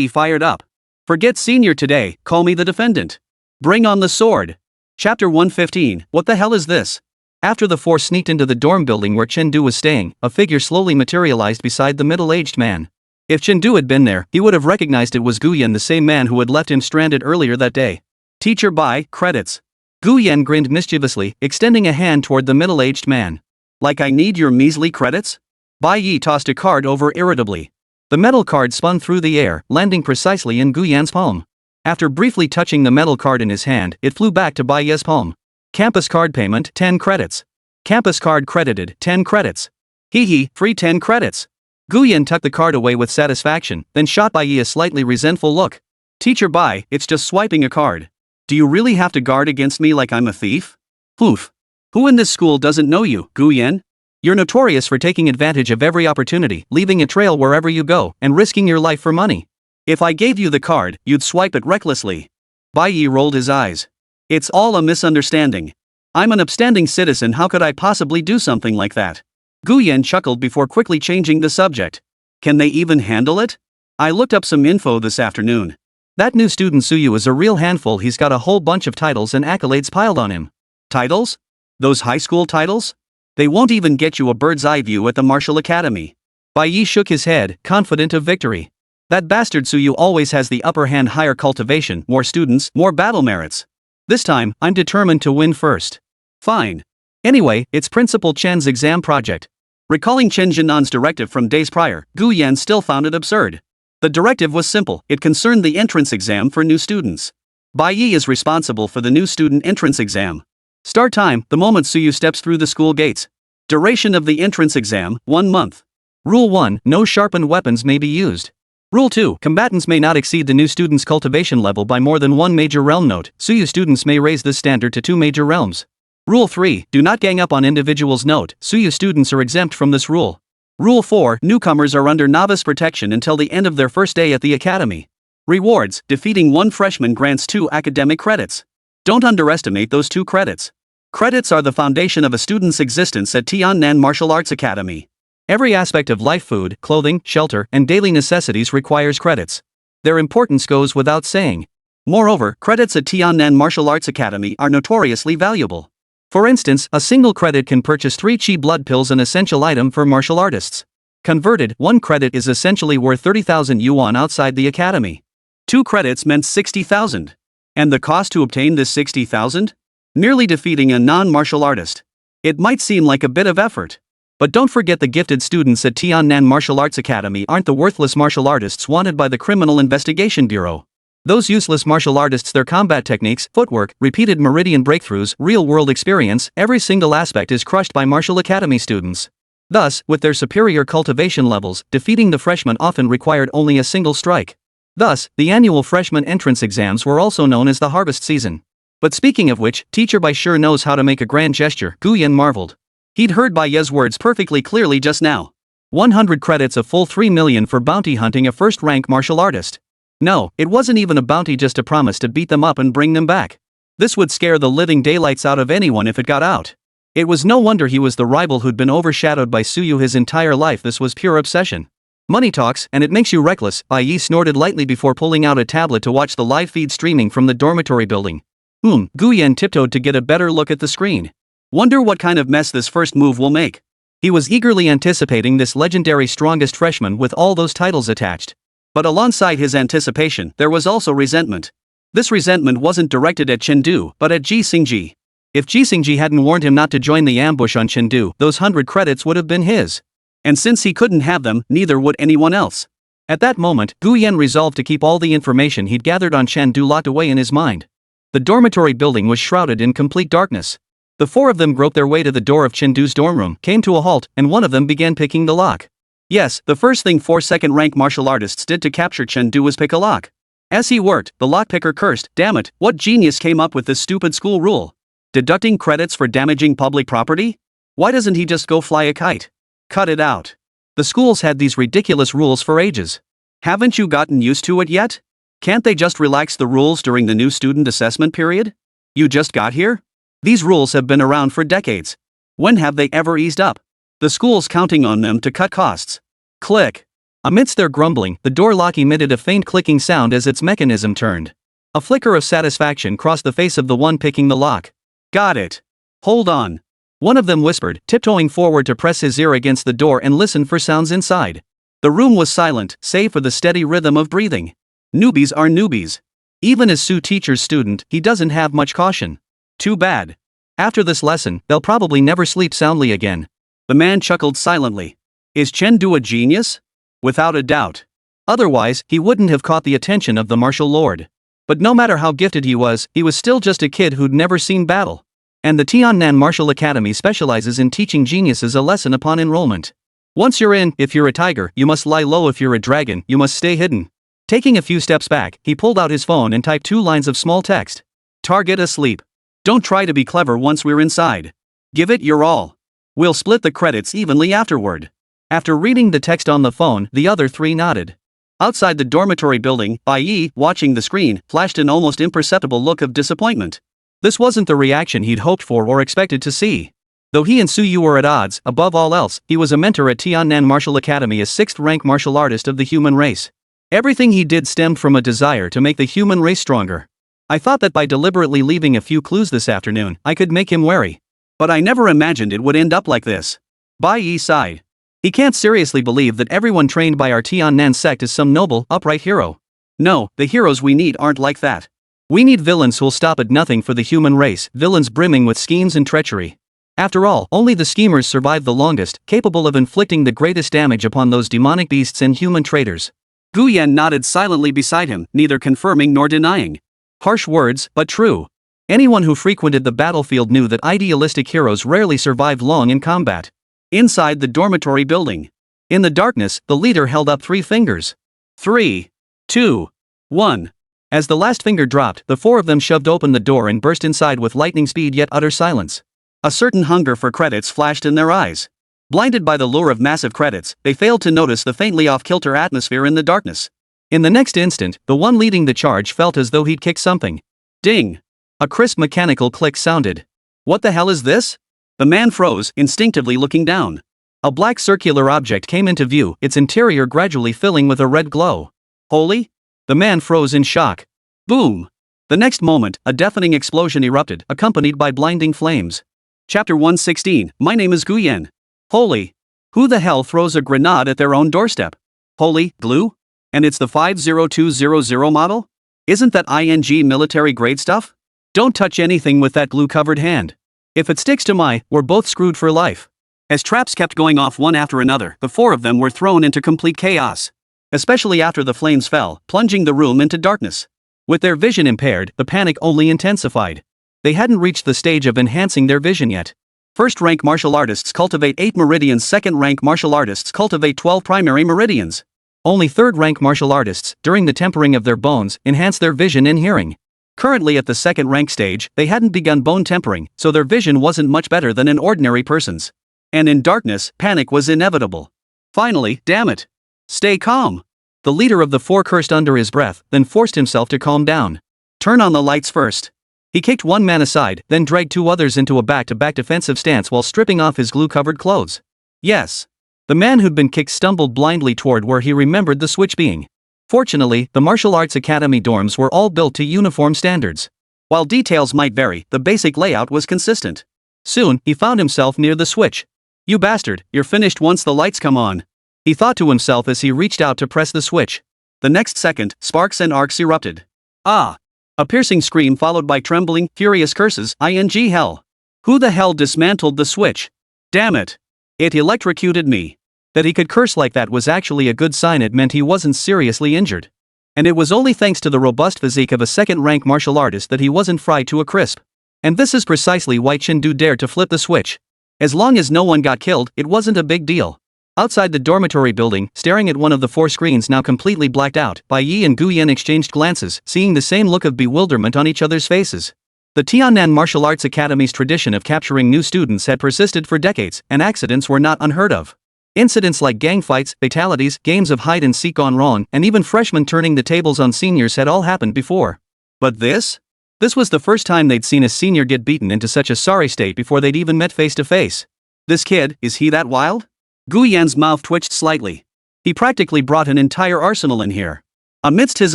fired up. Forget senior today, call me the defendant. Bring on the sword. Chapter 115, what the hell is this? After the 4 sneaked into the dorm building where Chen Du was staying, a figure slowly materialized beside the middle-aged man. If Chen Du had been there, he would have recognized it was Gu Yan, the same man who had left him stranded earlier that day. Teacher, buy credits. Gu Yan grinned mischievously, extending a hand toward the middle-aged man. Like I need your measly credits? Bai Yi tossed a card over irritably. The metal card spun through the air, landing precisely in Gu Yan's palm. After briefly touching the metal card in his hand, it flew back to Bai Yi's palm. Campus card payment, 10 credits. Campus card credited, 10 credits. Hee, free 10 credits. Gu Yan tucked the card away with satisfaction, then shot Bai Yi a slightly resentful look. Teacher Bai, it's just swiping a card. Do you really have to guard against me like I'm a thief? Poof. Who in this school doesn't know you, Gu Yan? You're notorious for taking advantage of every opportunity, leaving a trail wherever you go, and risking your life for money. If I gave you the card, you'd swipe it recklessly. Bai Yi rolled his eyes. It's all a misunderstanding. I'm an upstanding citizen, how could I possibly do something like that? Gu Yan chuckled before quickly changing the subject. Can they even handle it? I looked up some info this afternoon. That new student Suyu is a real handful, he's got a whole bunch of titles and accolades piled on him. Titles? Those high school titles? They won't even get you a bird's eye view at the Martial Academy. Bai Yi shook his head, confident of victory. That bastard Suyu always has the upper hand, higher cultivation, more students, more battle merits. This time, I'm determined to win first. Fine. Anyway, it's Principal Chen's exam project. Recalling Chen Jinnan's directive from days prior, Gu Yan still found it absurd. The directive was simple, it concerned the entrance exam for new students. Bai Yi is responsible for the new student entrance exam. Start time, the moment Suyu steps through the school gates. Duration of the entrance exam, 1 month. Rule 1, no sharpened weapons may be used. Rule 2, combatants may not exceed the new student's cultivation level by more than 1 major realm. Note, Suyu students may raise this standard to 2 major realms. Rule 3, do not gang up on individuals. Note, Suyu students are exempt from this rule. Rule 4: Newcomers are under novice protection until the end of their first day at the academy. Rewards: defeating one freshman grants 2 academic credits. Don't underestimate those 2 credits. Credits are the foundation of a student's existence at Tiannan Martial Arts Academy. Every aspect of life, food, clothing, shelter, and daily necessities requires credits. Their importance goes without saying. Moreover, credits at Tiannan Martial Arts Academy are notoriously valuable. For instance, a single credit can purchase 3 chi blood pills, an essential item for martial artists. Converted, 1 credit is essentially worth 30,000 yuan outside the academy. 2 credits meant 60,000. And the cost to obtain this 60,000? Merely defeating a non-martial artist. It might seem like a bit of effort. But don't forget, the gifted students at Tiannan Martial Arts Academy aren't the worthless martial artists wanted by the Criminal Investigation Bureau. Those useless martial artists, their combat techniques, footwork, repeated meridian breakthroughs, real-world experience, every single aspect is crushed by Martial Academy students. Thus, with their superior cultivation levels, defeating the freshmen often required only a single strike. Thus, the annual freshman entrance exams were also known as the harvest season. But speaking of which, Teacher Bai sure knows how to make a grand gesture, Gu Yan marveled. He'd heard Bai Ye's words perfectly clearly just now. 100 credits, a full 3 million for bounty hunting a first-rank martial artist. No, it wasn't even a bounty, just a promise to beat them up and bring them back. This would scare the living daylights out of anyone if it got out. It was no wonder he was the rival who'd been overshadowed by Suyu his entire life. This was pure obsession. Money talks, and it makes you reckless, Bai Yi snorted lightly before pulling out a tablet to watch the live feed streaming from the dormitory building. Gu Yan tiptoed to get a better look at the screen. Wonder what kind of mess this first move will make. He was eagerly anticipating this legendary strongest freshman with all those titles attached. But alongside his anticipation, there was also resentment. This resentment wasn't directed at Chengdu, but at Ji Xingji. If Ji Xingji hadn't warned him not to join the ambush on Chengdu, those 100 credits would have been his. And since he couldn't have them, neither would anyone else. At that moment, Gu Yan resolved to keep all the information he'd gathered on Chengdu locked away in his mind. The dormitory building was shrouded in complete darkness. The 4 of them groped their way to the door of Chengdu's dorm room, came to a halt, and one of them began picking the lock. Yes, the first thing 4 second-rank martial artists did to capture Chengdu was pick a lock. As he worked, the lockpicker cursed, "Damn it, what genius came up with this stupid school rule? Deducting credits for damaging public property? Why doesn't he just go fly a kite? Cut it out. The schools had these ridiculous rules for ages. Haven't you gotten used to it yet? Can't they just relax the rules during the new student assessment period? You just got here? These rules have been around for decades. When have they ever eased up? The school's counting on them to cut costs." Click. Amidst their grumbling, the door lock emitted a faint clicking sound as its mechanism turned. A flicker of satisfaction crossed the face of the one picking the lock. "Got it. Hold on." One of them whispered, tiptoeing forward to press his ear against the door and listen for sounds inside. The room was silent, save for the steady rhythm of breathing. Newbies are newbies. Even as Su teacher's student, he doesn't have much caution. Too bad. After this lesson, they'll probably never sleep soundly again. The man chuckled silently. Is Chengdu a genius? Without a doubt. Otherwise, he wouldn't have caught the attention of the martial lord. But no matter how gifted he was still just a kid who'd never seen battle. And the Tiannan Martial Academy specializes in teaching geniuses a lesson upon enrollment. Once you're in, if you're a tiger, you must lie low. If you're a dragon, you must stay hidden. Taking a few steps back, he pulled out his phone and typed 2 lines of small text. Target asleep. Don't try to be clever once we're inside. Give it your all. We'll split the credits evenly afterward. After reading the text on the phone, the other 3 nodded. Outside the dormitory building, Bai Yi, watching the screen, flashed an almost imperceptible look of disappointment. This wasn't the reaction he'd hoped for or expected to see. Though he and Suyu were at odds, above all else, he was a mentor at Tiannan Martial Academy, a 6th-rank martial artist of the human race. Everything he did stemmed from a desire to make the human race stronger. I thought that by deliberately leaving a few clues this afternoon, I could make him wary. But I never imagined it would end up like this. Bai Yi sighed. He can't seriously believe that everyone trained by our Tiannan sect is some noble, upright hero. No, the heroes we need aren't like that. We need villains who'll stop at nothing for the human race, villains brimming with schemes and treachery. After all, only the schemers survive the longest, capable of inflicting the greatest damage upon those demonic beasts and human traitors. Gu Yan nodded silently beside him, neither confirming nor denying. Harsh words, but true. Anyone who frequented the battlefield knew that idealistic heroes rarely survived long in combat. Inside the dormitory building. In the darkness, the leader held up 3 fingers. 3, 2, 1. As the last finger dropped, the 4 of them shoved open the door and burst inside with lightning speed yet utter silence. A certain hunger for credits flashed in their eyes. Blinded by the lure of massive credits, they failed to notice the faintly off-kilter atmosphere in the darkness. In the next instant, the one leading the charge felt as though he'd kicked something. Ding! A crisp mechanical click sounded. What the hell is this? The man froze, instinctively looking down. A black circular object came into view, its interior gradually filling with a red glow. Holy? The man froze in shock. Boom! The next moment, a deafening explosion erupted, accompanied by blinding flames. Chapter 116, My name is Guyen. Holy! Who the hell throws a grenade at their own doorstep? Holy, glue? And it's the 50200 model? Isn't that ING military grade stuff? Don't touch anything with that glue-covered hand. If it sticks to we're both screwed for life. As traps kept going off one after another, the four of them were thrown into complete chaos. Especially after the flames fell, plunging the room into darkness. With their vision impaired, the panic only intensified. They hadn't reached the stage of enhancing their vision yet. First-rank martial artists cultivate 8 meridians, second-rank martial artists cultivate 12 primary meridians. Only third-rank martial artists, during the tempering of their bones, enhance their vision and hearing. Currently at the second-rank stage, they hadn't begun bone tempering, so their vision wasn't much better than an ordinary person's. And in darkness, panic was inevitable. Finally, damn it! Stay calm! The leader of the four cursed under his breath, then forced himself to calm down. Turn on the lights first. He kicked one man aside, then dragged two others into a back-to-back defensive stance while stripping off his glue-covered clothes. Yes. The man who'd been kicked stumbled blindly toward where he remembered the switch being. Fortunately, the martial arts academy dorms were all built to uniform standards. While details might vary, the basic layout was consistent. Soon, he found himself near the switch. You bastard, you're finished once the lights come on. He thought to himself as he reached out to press the switch. The next second, sparks and arcs erupted. Ah! A piercing scream followed by trembling, furious curses, ing hell. Who the hell dismantled the switch? Damn it! It electrocuted me. That he could curse like that was actually a good sign. It meant he wasn't seriously injured. And it was only thanks to the robust physique of a second-rank martial artist that he wasn't fried to a crisp. And this is precisely why Chen dared to flip the switch. As long as no one got killed, it wasn't a big deal. Outside the dormitory building, staring at one of the four screens now completely blacked out, Bai Yi and Guyen exchanged glances, seeing the same look of bewilderment on each other's faces. The Tiannan Martial Arts Academy's tradition of capturing new students had persisted for decades, and accidents were not unheard of. Incidents like gang fights, fatalities, games of hide-and-seek gone wrong, and even freshmen turning the tables on seniors had all happened before. But this? This was the first time they'd seen a senior get beaten into such a sorry state before they'd even met face to face. This kid, is he that wild? Guyen's mouth twitched slightly. He practically brought an entire arsenal in here. Amidst his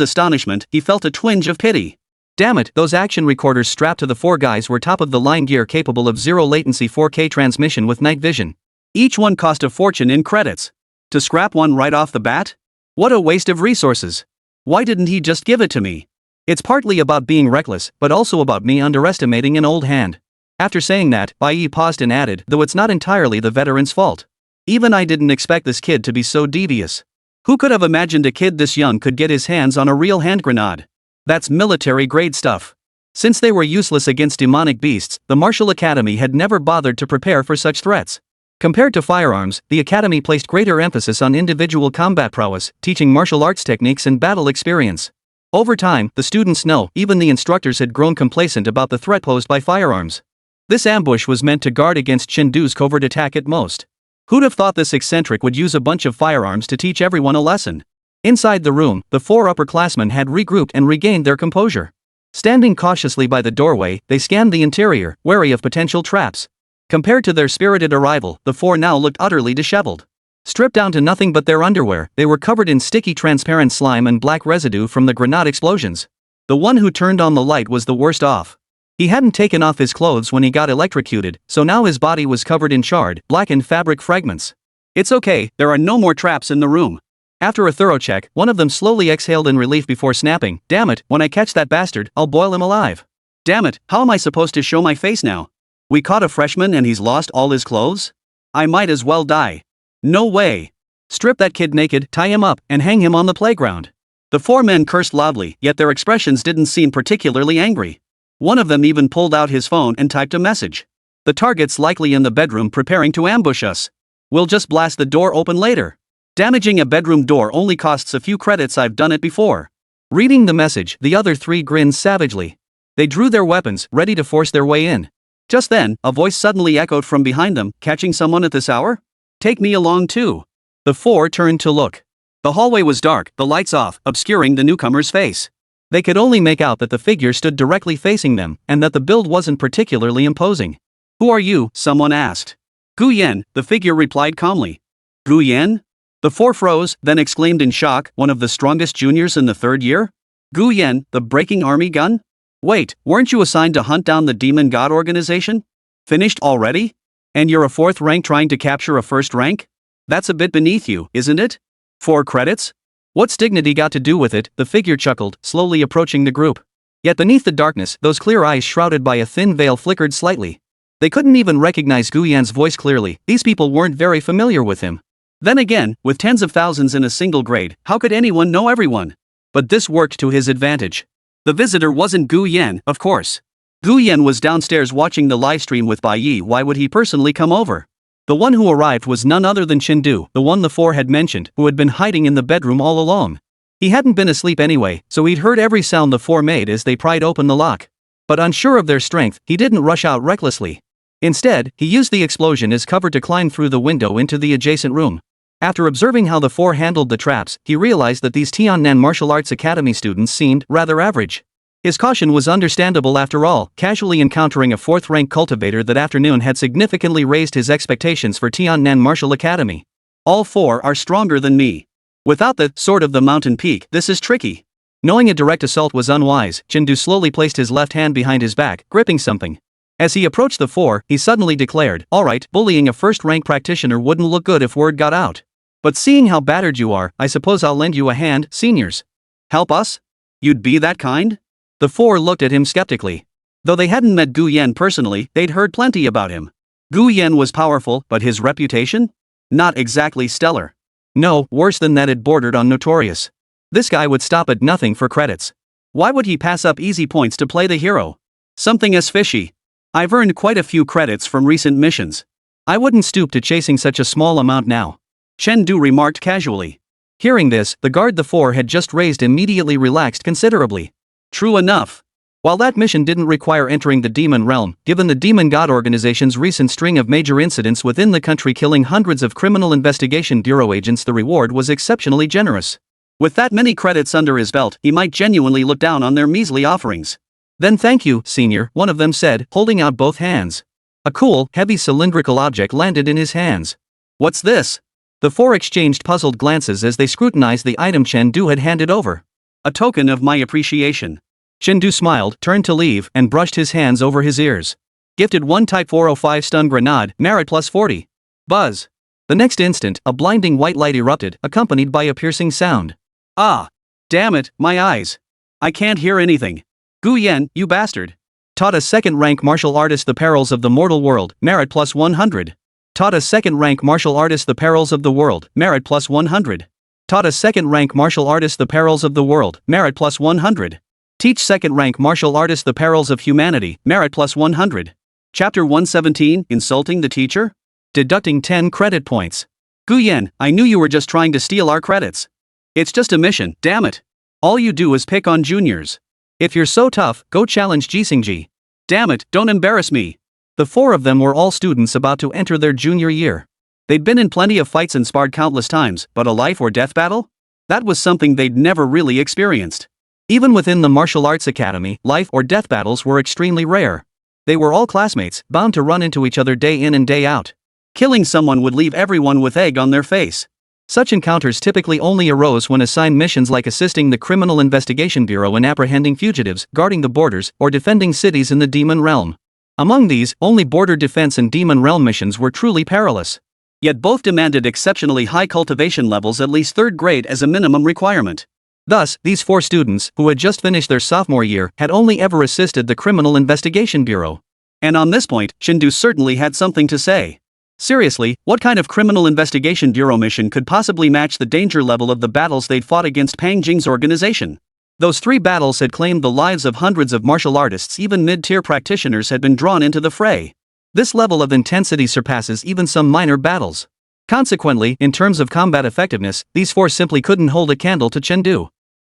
astonishment, he felt a twinge of pity. Damn it, those action recorders strapped to the four guys were top-of-the-line gear capable of zero-latency 4K transmission with night vision. Each one cost a fortune in credits. To scrap one right off the bat? What a waste of resources. Why didn't he just give it to me? It's partly about being reckless, but also about me underestimating an old hand. After saying that, Bai Yi paused and added, though it's not entirely the veteran's fault. Even I didn't expect this kid to be so devious. Who could have imagined a kid this young could get his hands on a real hand grenade? That's military-grade stuff. Since they were useless against demonic beasts, the Martial Academy had never bothered to prepare for such threats. Compared to firearms, the Academy placed greater emphasis on individual combat prowess, teaching martial arts techniques and battle experience. Over time, the students even the instructors had grown complacent about the threat posed by firearms. This ambush was meant to guard against Chengdu's covert attack at most. Who'd have thought this eccentric would use a bunch of firearms to teach everyone a lesson? Inside the room, the four upperclassmen had regrouped and regained their composure. Standing cautiously by the doorway, they scanned the interior, wary of potential traps. Compared to their spirited arrival, the four now looked utterly disheveled. Stripped down to nothing but their underwear, they were covered in sticky transparent slime and black residue from the grenade explosions. The one who turned on the light was the worst off. He hadn't taken off his clothes when he got electrocuted, so now his body was covered in charred, blackened fabric fragments. It's okay, there are no more traps in the room. After a thorough check, one of them slowly exhaled in relief before snapping, damn it, when I catch that bastard, I'll boil him alive. Damn it, how am I supposed to show my face now? We caught a freshman and he's lost all his clothes? I might as well die. No way. Strip that kid naked, tie him up, and hang him on the playground. The four men cursed loudly, yet their expressions didn't seem particularly angry. One of them even pulled out his phone and typed a message. The target's likely in the bedroom preparing to ambush us. We'll just blast the door open later. Damaging a bedroom door only costs a few credits, I've done it before. Reading the message, the other three grinned savagely. They drew their weapons, ready to force their way in. Just then, a voice suddenly echoed from behind them, catching someone at this hour? Take me along too. The four turned to look. The hallway was dark, the lights off, obscuring the newcomer's face. They could only make out that the figure stood directly facing them, and that the build wasn't particularly imposing. Who are you? Someone asked. Gu Yan, the figure replied calmly. Gu Yan? The four froze, then exclaimed in shock, one of the strongest juniors in the third year? Gu Yan, the breaking army gun? Wait, weren't you assigned to hunt down the demon god organization? Finished already? And you're a fourth rank trying to capture a first rank? That's a bit beneath you, isn't it? 4 credits? What's dignity got to do with it? The figure chuckled, slowly approaching the group. Yet beneath the darkness, those clear eyes shrouded by a thin veil flickered slightly. They couldn't even recognize Gu Yan's voice clearly. These people weren't very familiar with him. Then again, with tens of thousands in a single grade, how could anyone know everyone? But this worked to his advantage. The visitor wasn't Gu Yan, of course. Gu Yan was downstairs watching the livestream with Bai Yi. Why would he personally come over? The one who arrived was none other than Chen, the one the four had mentioned, who had been hiding in the bedroom all along. He hadn't been asleep anyway, so he'd heard every sound the four made as they pried open the lock. But unsure of their strength, he didn't rush out recklessly. Instead, he used the explosion as cover to climb through the window into the adjacent room. After observing how the four handled the traps, he realized that these Tiannan Martial Arts Academy students seemed rather average. His caution was understandable after all. Casually encountering a fourth-rank cultivator that afternoon had significantly raised his expectations for Tiannan Martial Academy. All 4 are stronger than me. Without the sword of the mountain peak, this is tricky. Knowing a direct assault was unwise, Chen slowly placed his left hand behind his back, gripping something. As he approached the 4, he suddenly declared, "Alright, bullying a first-rank practitioner wouldn't look good if word got out. But seeing how battered you are, I suppose I'll lend you a hand, seniors. Help us? You'd be that kind?" The 4 looked at him skeptically. Though they hadn't met Gu Yan personally, they'd heard plenty about him. Gu Yan was powerful, but his reputation? Not exactly stellar. No, worse than that, it bordered on notorious. This guy would stop at nothing for credits. Why would he pass up easy points to play the hero? Something is fishy. I've earned quite a few credits from recent missions. I wouldn't stoop to chasing such a small amount now. Chen remarked casually. Hearing this, the guard the 4 had just raised immediately relaxed considerably. True enough. While that mission didn't require entering the demon realm, given the demon god organization's recent string of major incidents within the country killing hundreds of criminal investigation bureau agents, the reward was exceptionally generous. With that many credits under his belt, he might genuinely look down on their measly offerings. Then thank you, senior, one of them said, holding out both hands. A cool, heavy cylindrical object landed in his hands. What's this? The 4 exchanged puzzled glances as they scrutinized the item Chen had handed over. A token of my appreciation. Chen smiled, turned to leave, and brushed his hands over his ears. Gifted 1 Type 405 stun grenade, merit plus 40. Buzz. The next instant, a blinding white light erupted, accompanied by a piercing sound. Ah! Damn it, my eyes. I can't hear anything. Gu Yan, you bastard. Taught a 2nd rank martial artist the perils of the mortal world, merit plus 100. Taught a 2nd rank martial artist the perils of the world, merit plus 100. Taught a 2nd rank martial artist the perils of the world, merit plus 100. Teach 2nd rank martial artist the perils of humanity, merit plus 100. Chapter 117, Insulting the Teacher? Deducting 10 credit points. Gu Yan, I knew you were just trying to steal our credits. It's just a mission, damn it. All you do is pick on juniors. If you're so tough, go challenge Jisingji. Damn it, don't embarrass me. The 4 of them were all students about to enter their junior year. They'd been in plenty of fights and sparred countless times, but a life or death battle? That was something they'd never really experienced. Even within the martial arts academy, life or death battles were extremely rare. They were all classmates, bound to run into each other day in and day out. Killing someone would leave everyone with egg on their face. Such encounters typically only arose when assigned missions like assisting the Criminal Investigation Bureau in apprehending fugitives, guarding the borders, or defending cities in the Demon Realm. Among these, only border defense and Demon Realm missions were truly perilous. Yet both demanded exceptionally high cultivation levels, at least 3rd grade as a minimum requirement. Thus, these 4 students, who had just finished their sophomore year, had only ever assisted the Criminal Investigation Bureau. And on this point, Chen certainly had something to say. Seriously, what kind of Criminal Investigation Bureau mission could possibly match the danger level of the battles they'd fought against Pang Jing's organization? Those 3 battles had claimed the lives of hundreds of martial artists. Even mid-tier practitioners had been drawn into the fray. This level of intensity surpasses even some minor battles. Consequently, in terms of combat effectiveness, these 4 simply couldn't hold a candle to Chen.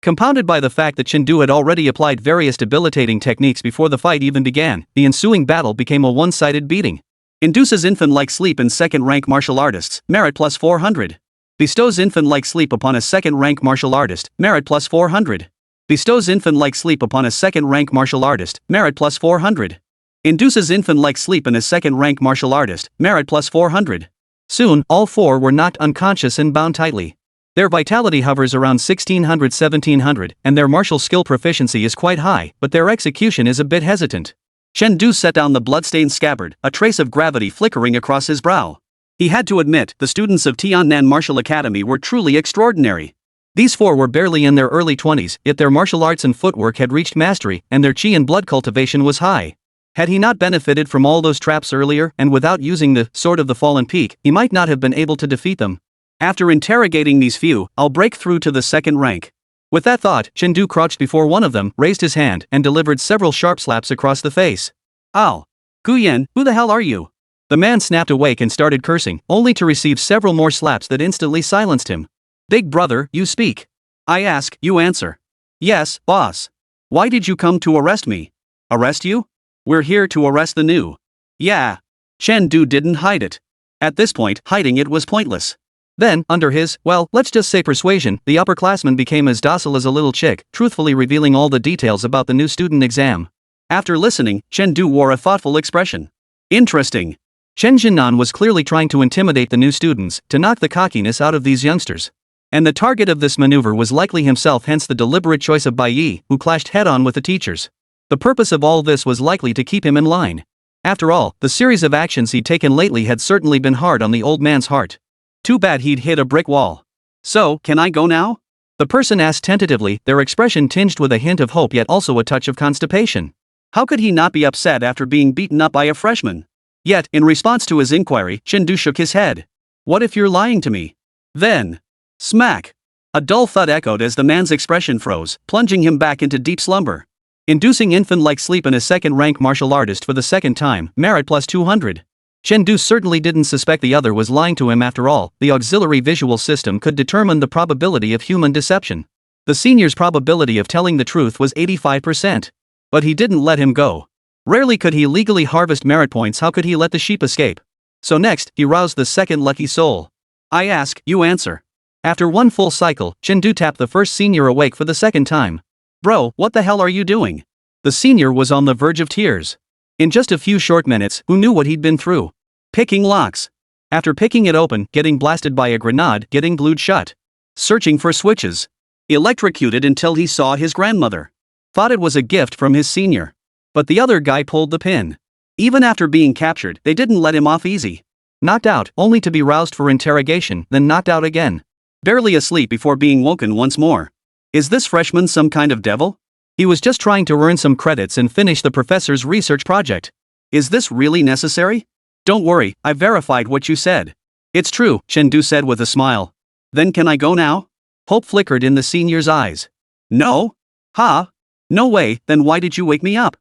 Compounded by the fact that Chen had already applied various debilitating techniques before the fight even began, the ensuing battle became a one-sided beating. Induces infant-like sleep in second-rank martial artists, merit plus 400. Bestows infant-like sleep upon a second-rank martial artist, merit plus 400. Bestows infant-like sleep upon a second-rank martial artist, merit plus 400. Induces infant-like sleep in a second-rank martial artist, merit plus 400. Soon, all four were knocked unconscious and bound tightly. Their vitality hovers around 1600-1700, and their martial skill proficiency is quite high, but their execution is a bit hesitant. Chen set down the bloodstained scabbard, a trace of gravity flickering across his brow. He had to admit, the students of Tiannan Martial Academy were truly extraordinary. These four were barely in their early 20s, yet their martial arts and footwork had reached mastery, and their qi and blood cultivation was high. Had he not benefited from all those traps earlier, and without using the Sword of the Fallen Peak, he might not have been able to defeat them. After interrogating these few, I'll break through to the second rank. With that thought, Chen crouched before one of them, raised his hand, and delivered several sharp slaps across the face. Ow! Guyan, who the hell are you? The man snapped awake and started cursing, only to receive several more slaps that instantly silenced him. Big brother, you speak. I ask, you answer. Yes, boss. Why did you come to arrest me? Arrest you? We're here to arrest the new. Yeah. Chen didn't hide it. At this point, hiding it was pointless. Then, under his, well, let's just say persuasion, the upperclassman became as docile as a little chick, truthfully revealing all the details about the new student exam. After listening, Chen wore a thoughtful expression. Interesting. Chen Jinan was clearly trying to intimidate the new students, to knock the cockiness out of these youngsters. And the target of this maneuver was likely himself, hence the deliberate choice of Bai Yi, who clashed head-on with the teachers. The purpose of all this was likely to keep him in line. After all, the series of actions he'd taken lately had certainly been hard on the old man's heart. Too bad he'd hit a brick wall. So, can I go now? The person asked tentatively, their expression tinged with a hint of hope yet also a touch of constipation. How could he not be upset after being beaten up by a freshman? Yet, in response to his inquiry, Chen shook his head. What if you're lying to me? Then. Smack! A dull thud echoed as the man's expression froze, plunging him back into deep slumber. Inducing infant-like sleep in a second-rank martial artist for the second time, merit plus 200. Chen certainly didn't suspect the other was lying to him after all. The auxiliary visual system could determine the probability of human deception. The senior's probability of telling the truth was 85%. But he didn't let him go. Rarely could he legally harvest merit points, how could he let the sheep escape? So next, he roused the second lucky soul. I ask, you answer. After one full cycle, Chen tapped the first senior awake for the second time. Bro, what the hell are you doing? The senior was on the verge of tears. In just a few short minutes, who knew what he'd been through? Picking locks. After picking it open, getting blasted by a grenade, getting glued shut. Searching for switches. Electrocuted until he saw his grandmother. Thought it was a gift from his senior. But the other guy pulled the pin. Even after being captured, they didn't let him off easy. Knocked out, only to be roused for interrogation, then knocked out again. Barely asleep before being woken once more. Is this freshman some kind of devil? He was just trying to earn some credits and finish the professor's research project. Is this really necessary? Don't worry, I verified what you said. It's true, Chen said with a smile. Then can I go now? Hope flickered in the senior's eyes. No? Ha? No way, then why did you wake me up?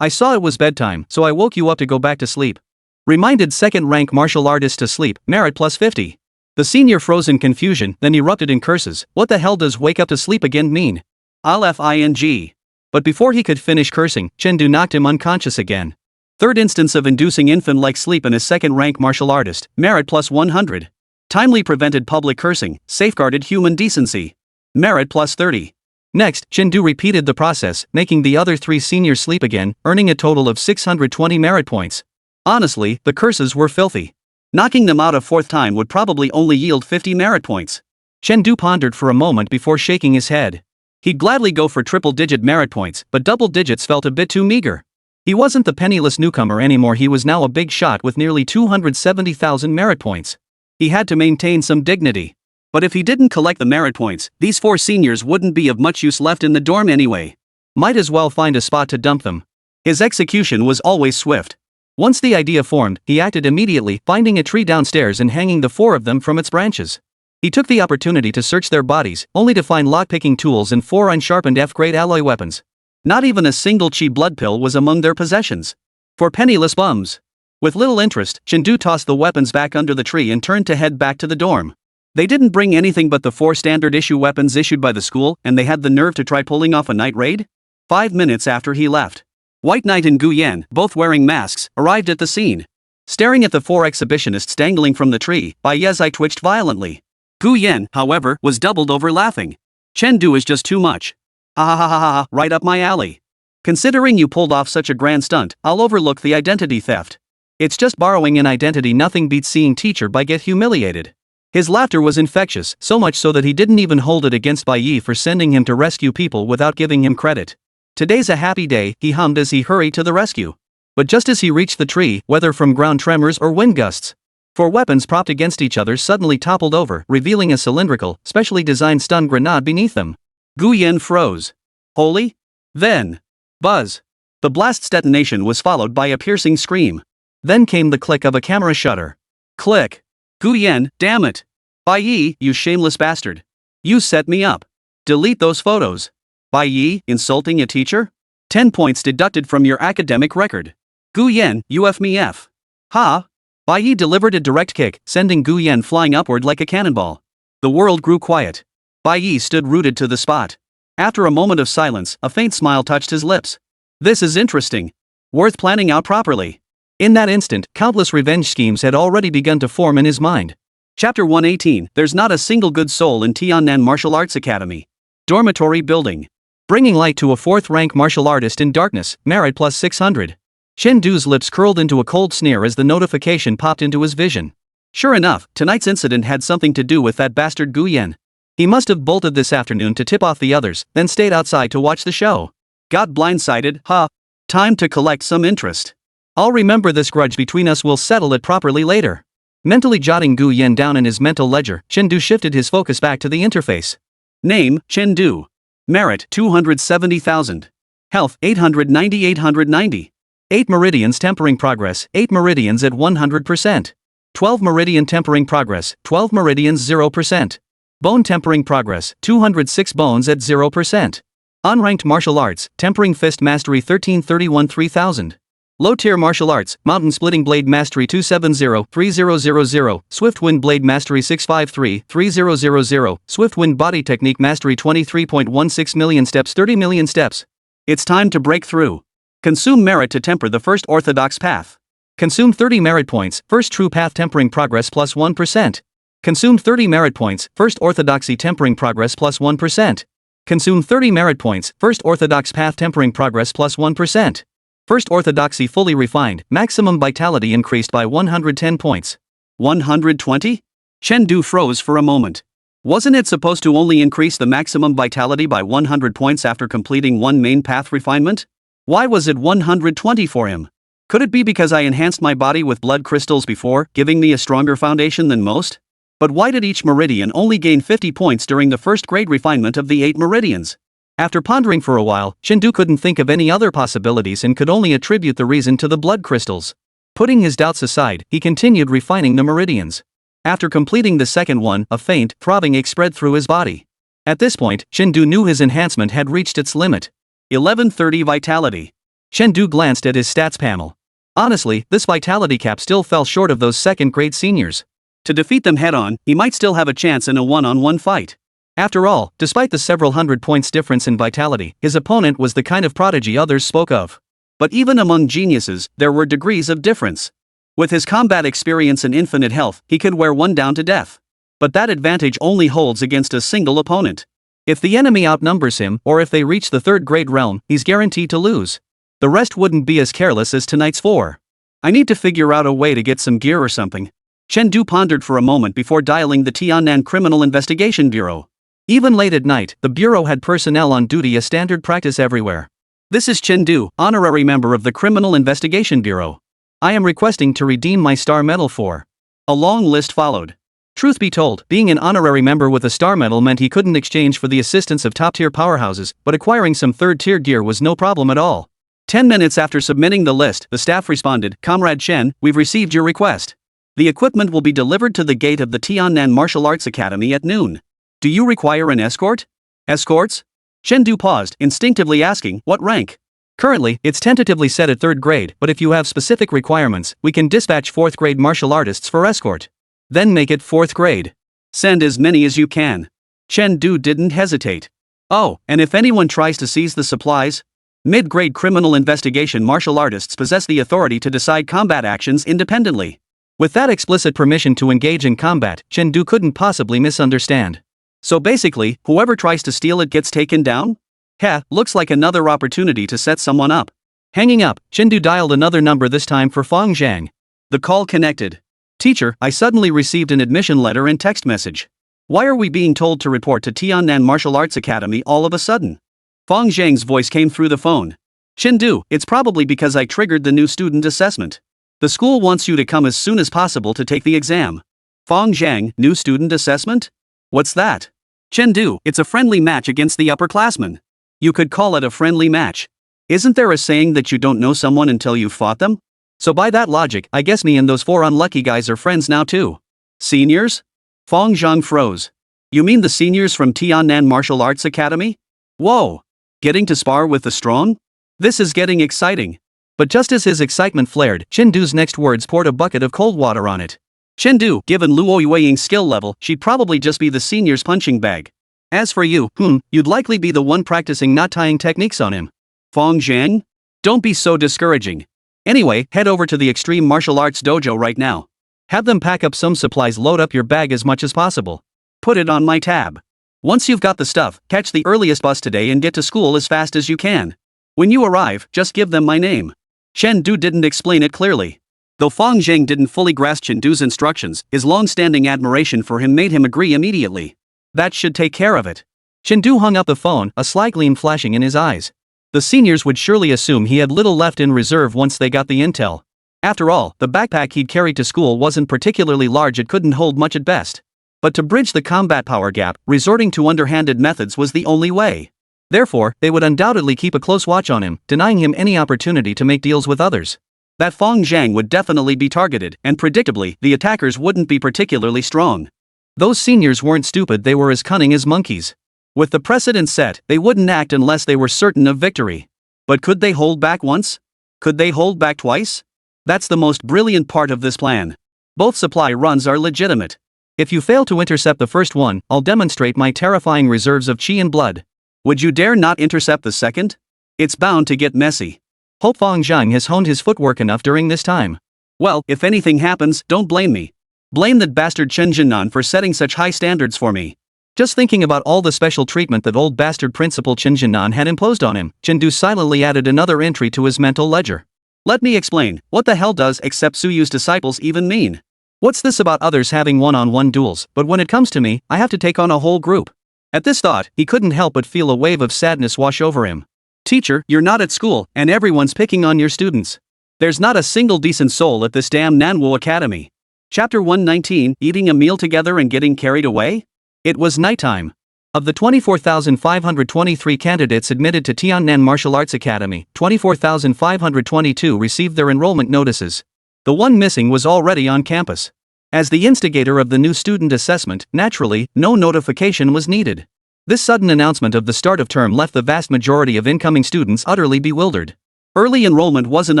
I saw it was bedtime, so I woke you up to go back to sleep. Reminded second-rank martial artist to sleep, merit plus 50. The senior froze in confusion, then erupted in curses. What the hell does wake up to sleep again mean? I'll-F-I-N-G. But before he could finish cursing, Chen knocked him unconscious again. Third instance of inducing infant-like sleep in a second-rank martial artist, merit plus 100. Timely prevented public cursing, safeguarded human decency. Merit plus 30. Next, Chen repeated the process, making the other three seniors sleep again, earning a total of 620 merit points. Honestly, the curses were filthy. Knocking them out a fourth time would probably only yield 50 merit points. Chen pondered for a moment before shaking his head. He'd gladly go for triple-digit merit points, but double digits felt a bit too meager. He wasn't the penniless newcomer anymore, he was now a big shot with nearly 270,000 merit points. He had to maintain some dignity. But if he didn't collect the merit points, these four seniors wouldn't be of much use left in the dorm anyway. Might as well find a spot to dump them. His execution was always swift. Once the idea formed, he acted immediately, finding a tree downstairs and hanging the four of them from its branches. He took the opportunity to search their bodies, only to find lockpicking tools and 4 unsharpened F-grade alloy weapons. Not even a single chi blood pill was among their possessions. For penniless bums. With little interest, Chen tossed the weapons back under the tree and turned to head back to the dorm. They didn't bring anything but the 4 standard-issue weapons issued by the school, and they had the nerve to try pulling off a night raid? 5 minutes after he left. White Knight and Gu Yan, both wearing masks, arrived at the scene. Staring at the four exhibitionists dangling from the tree, Bai Ye's eye twitched violently. Gu Yan, however, was doubled over laughing. Chen Du is just too much. Ha ha ha ha ha, right up my alley. Considering you pulled off such a grand stunt, I'll overlook the identity theft. It's just borrowing an identity. Nothing beats seeing teacher Bai get humiliated. His laughter was infectious, so much so that he didn't even hold it against Bai Yi for sending him to rescue people without giving him credit. Today's a happy day, he hummed as he hurried to the rescue. But just as he reached the tree, whether from ground tremors or wind gusts, four weapons propped against each other suddenly toppled over, revealing a cylindrical, specially designed stun grenade beneath them. Gu Yan froze. Holy? Then. Buzz. The blast's detonation was followed by a piercing scream. Then came the click of a camera shutter. Click. Gu Yan, damn it. Bai Yi, you shameless bastard. You set me up. Delete those photos. Bai Yi, insulting a teacher? 10 points deducted from your academic record. Gu Yan, you F me F. Ha? Bai Yi delivered a direct kick, sending Gu Yan flying upward like a cannonball. The world grew quiet. Bai Yi stood rooted to the spot. After a moment of silence, a faint smile touched his lips. This is interesting. Worth planning out properly. In that instant, countless revenge schemes had already begun to form in his mind. Chapter 118, There's not a single good soul in Tiannan Martial Arts Academy. Dormitory building. Bringing light to a 4th-rank martial artist in darkness, merit plus 600. Chen Du's lips curled into a cold sneer as the notification popped into his vision. Sure enough, tonight's incident had something to do with that bastard Gu Yan. He must have bolted this afternoon to tip off the others, then stayed outside to watch the show. Got blindsided, huh? Time to collect some interest. I'll remember this grudge between us. We'll settle it properly later. Mentally jotting Gu Yan down in his mental ledger, Chen Du shifted his focus back to the interface. Name, Chen Du. Merit, 270,000. Health, 890. 8 meridians tempering progress, 8 meridians at 100%. 12 meridian tempering progress, 12 meridians 0%. Bone tempering progress, 206 bones at 0%. Unranked martial arts, tempering fist mastery 1331 3000. Low tier martial arts, mountain splitting blade mastery 270 3000, swift wind blade mastery 653 3000, swift wind body technique mastery 23.16 million steps 30 million steps. It's time to break through. Consume merit to temper the first orthodox path. Consume 30 merit points, first true path tempering progress plus 1%. Consume 30 merit points, first orthodoxy tempering progress plus 1%. Consume 30 merit points, first orthodox path tempering progress plus 1%. First orthodoxy fully refined, maximum vitality increased by 110 points. 120? Chen Du froze for a moment. Wasn't it supposed to only increase the maximum vitality by 100 points after completing one main path refinement? Why was it 120 for him? Could it be because I enhanced my body with blood crystals before, giving me a stronger foundation than most? But why did each meridian only gain 50 points during the first grade refinement of the 8 meridians? After pondering for a while, Chen Du couldn't think of any other possibilities and could only attribute the reason to the blood crystals. Putting his doubts aside, he continued refining the meridians. After completing the second one, a faint, throbbing ache spread through his body. At this point, Chen Du knew his enhancement had reached its limit. 1130 vitality. Chen Du glanced at his stats panel. Honestly, this vitality cap still fell short of those second-grade seniors. To defeat them head-on, he might still have a chance in a one-on-one fight. After all, despite the several hundred points difference in vitality, his opponent was the kind of prodigy others spoke of. But even among geniuses, there were degrees of difference. With his combat experience and infinite health, he could wear one down to death. But that advantage only holds against a single opponent. If the enemy outnumbers him, or if they reach the third-grade realm, he's guaranteed to lose. The rest wouldn't be as careless as tonight's 4. I need to figure out a way to get some gear or something. Chen Du pondered for a moment before dialing the Tiannan Criminal Investigation Bureau. Even late at night, the Bureau had personnel on duty, a standard practice everywhere. This is Chen Du, honorary member of the Criminal Investigation Bureau. I am requesting to redeem my star medal for. A long list followed. Truth be told, being an honorary member with a star medal meant he couldn't exchange for the assistance of top-tier powerhouses, but acquiring some third-tier gear was no problem at all. 10 minutes after submitting the list, the staff responded, Comrade Chen, we've received your request. The equipment will be delivered to the gate of the Tiannan Martial Arts Academy at noon. Do you require an escort? Escorts? Chen Du paused, instinctively asking, what rank? Currently, it's tentatively set at 3rd grade, but if you have specific requirements, we can dispatch 4th grade martial artists for escort. Then make it 4th grade. Send as many as you can. Chen Du didn't hesitate. Oh, and if anyone tries to seize the supplies? Mid-grade criminal investigation martial artists possess the authority to decide combat actions independently. With that explicit permission to engage in combat, Chen couldn't possibly misunderstand. So basically, whoever tries to steal it gets taken down? Heh, looks like another opportunity to set someone up. Hanging up, Chen dialed another number, this time for Fong Zhang. The call connected. Teacher, I suddenly received an admission letter and text message. Why are we being told to report to Tiannan Martial Arts Academy all of a sudden? Fong Zhang's voice came through the phone. Chengdu, it's probably because I triggered the new student assessment. The school wants you to come as soon as possible to take the exam. Fong Zhang, new student assessment? What's that? Chengdu, it's a friendly match against the upperclassmen. You could call it a friendly match. Isn't there a saying that you don't know someone until you've fought them? So by that logic, I guess me and those 4 unlucky guys are friends now too. Seniors? Fong Zhang froze. You mean the seniors from Tiannan Martial Arts Academy? Whoa! Getting to spar with the strong? This is getting exciting. But just as his excitement flared, Chengdu's next words poured a bucket of cold water on it. Chengdu, given Luo Yueying's skill level, she'd probably just be the senior's punching bag. As for you, you'd likely be the one practicing knot tying techniques on him. Fong Zhang? Don't be so discouraging. Anyway, head over to the Extreme Martial Arts Dojo right now. Have them pack up some supplies, load up your bag as much as possible. Put it on my tab. Once you've got the stuff, catch the earliest bus today and get to school as fast as you can. When you arrive, just give them my name. Chengdu didn't explain it clearly. Though Fong Zhang didn't fully grasp Chengdu's instructions, his long-standing admiration for him made him agree immediately. That should take care of it. Chengdu hung up the phone, a sly gleam flashing in his eyes. The seniors would surely assume he had little left in reserve once they got the intel. After all, the backpack he'd carried to school wasn't particularly large, it couldn't hold much at best. But to bridge the combat power gap, resorting to underhanded methods was the only way. Therefore, they would undoubtedly keep a close watch on him, denying him any opportunity to make deals with others. That Fong Zhang would definitely be targeted, and predictably, the attackers wouldn't be particularly strong. Those seniors weren't stupid, they were as cunning as monkeys. With the precedent set, they wouldn't act unless they were certain of victory. But could they hold back once? Could they hold back twice? That's the most brilliant part of this plan. Both supply runs are legitimate. If you fail to intercept the first one, I'll demonstrate my terrifying reserves of chi and blood. Would you dare not intercept the second? It's bound to get messy. Hope Fong Zhang has honed his footwork enough during this time. Well, if anything happens, don't blame me. Blame that bastard Chen Jinnan for setting such high standards for me. Just thinking about all the special treatment that old bastard Principal Chen Jinnan had imposed on him, Chengdu silently added another entry to his mental ledger. Let me explain, what the hell does "except Suyu's disciples" even mean? What's this about others having one-on-one duels, but when it comes to me, I have to take on a whole group? At this thought, he couldn't help but feel a wave of sadness wash over him. Teacher, you're not at school, and everyone's picking on your students. There's not a single decent soul at this damn Nanwu Academy. Chapter 119, Eating a Meal Together and Getting Carried Away? It was nighttime. Of the 24,523 candidates admitted to Tiannan Martial Arts Academy, 24,522 received their enrollment notices. The one missing was already on campus. As the instigator of the new student assessment, naturally, no notification was needed. This sudden announcement of the start of term left the vast majority of incoming students utterly bewildered. Early enrollment wasn't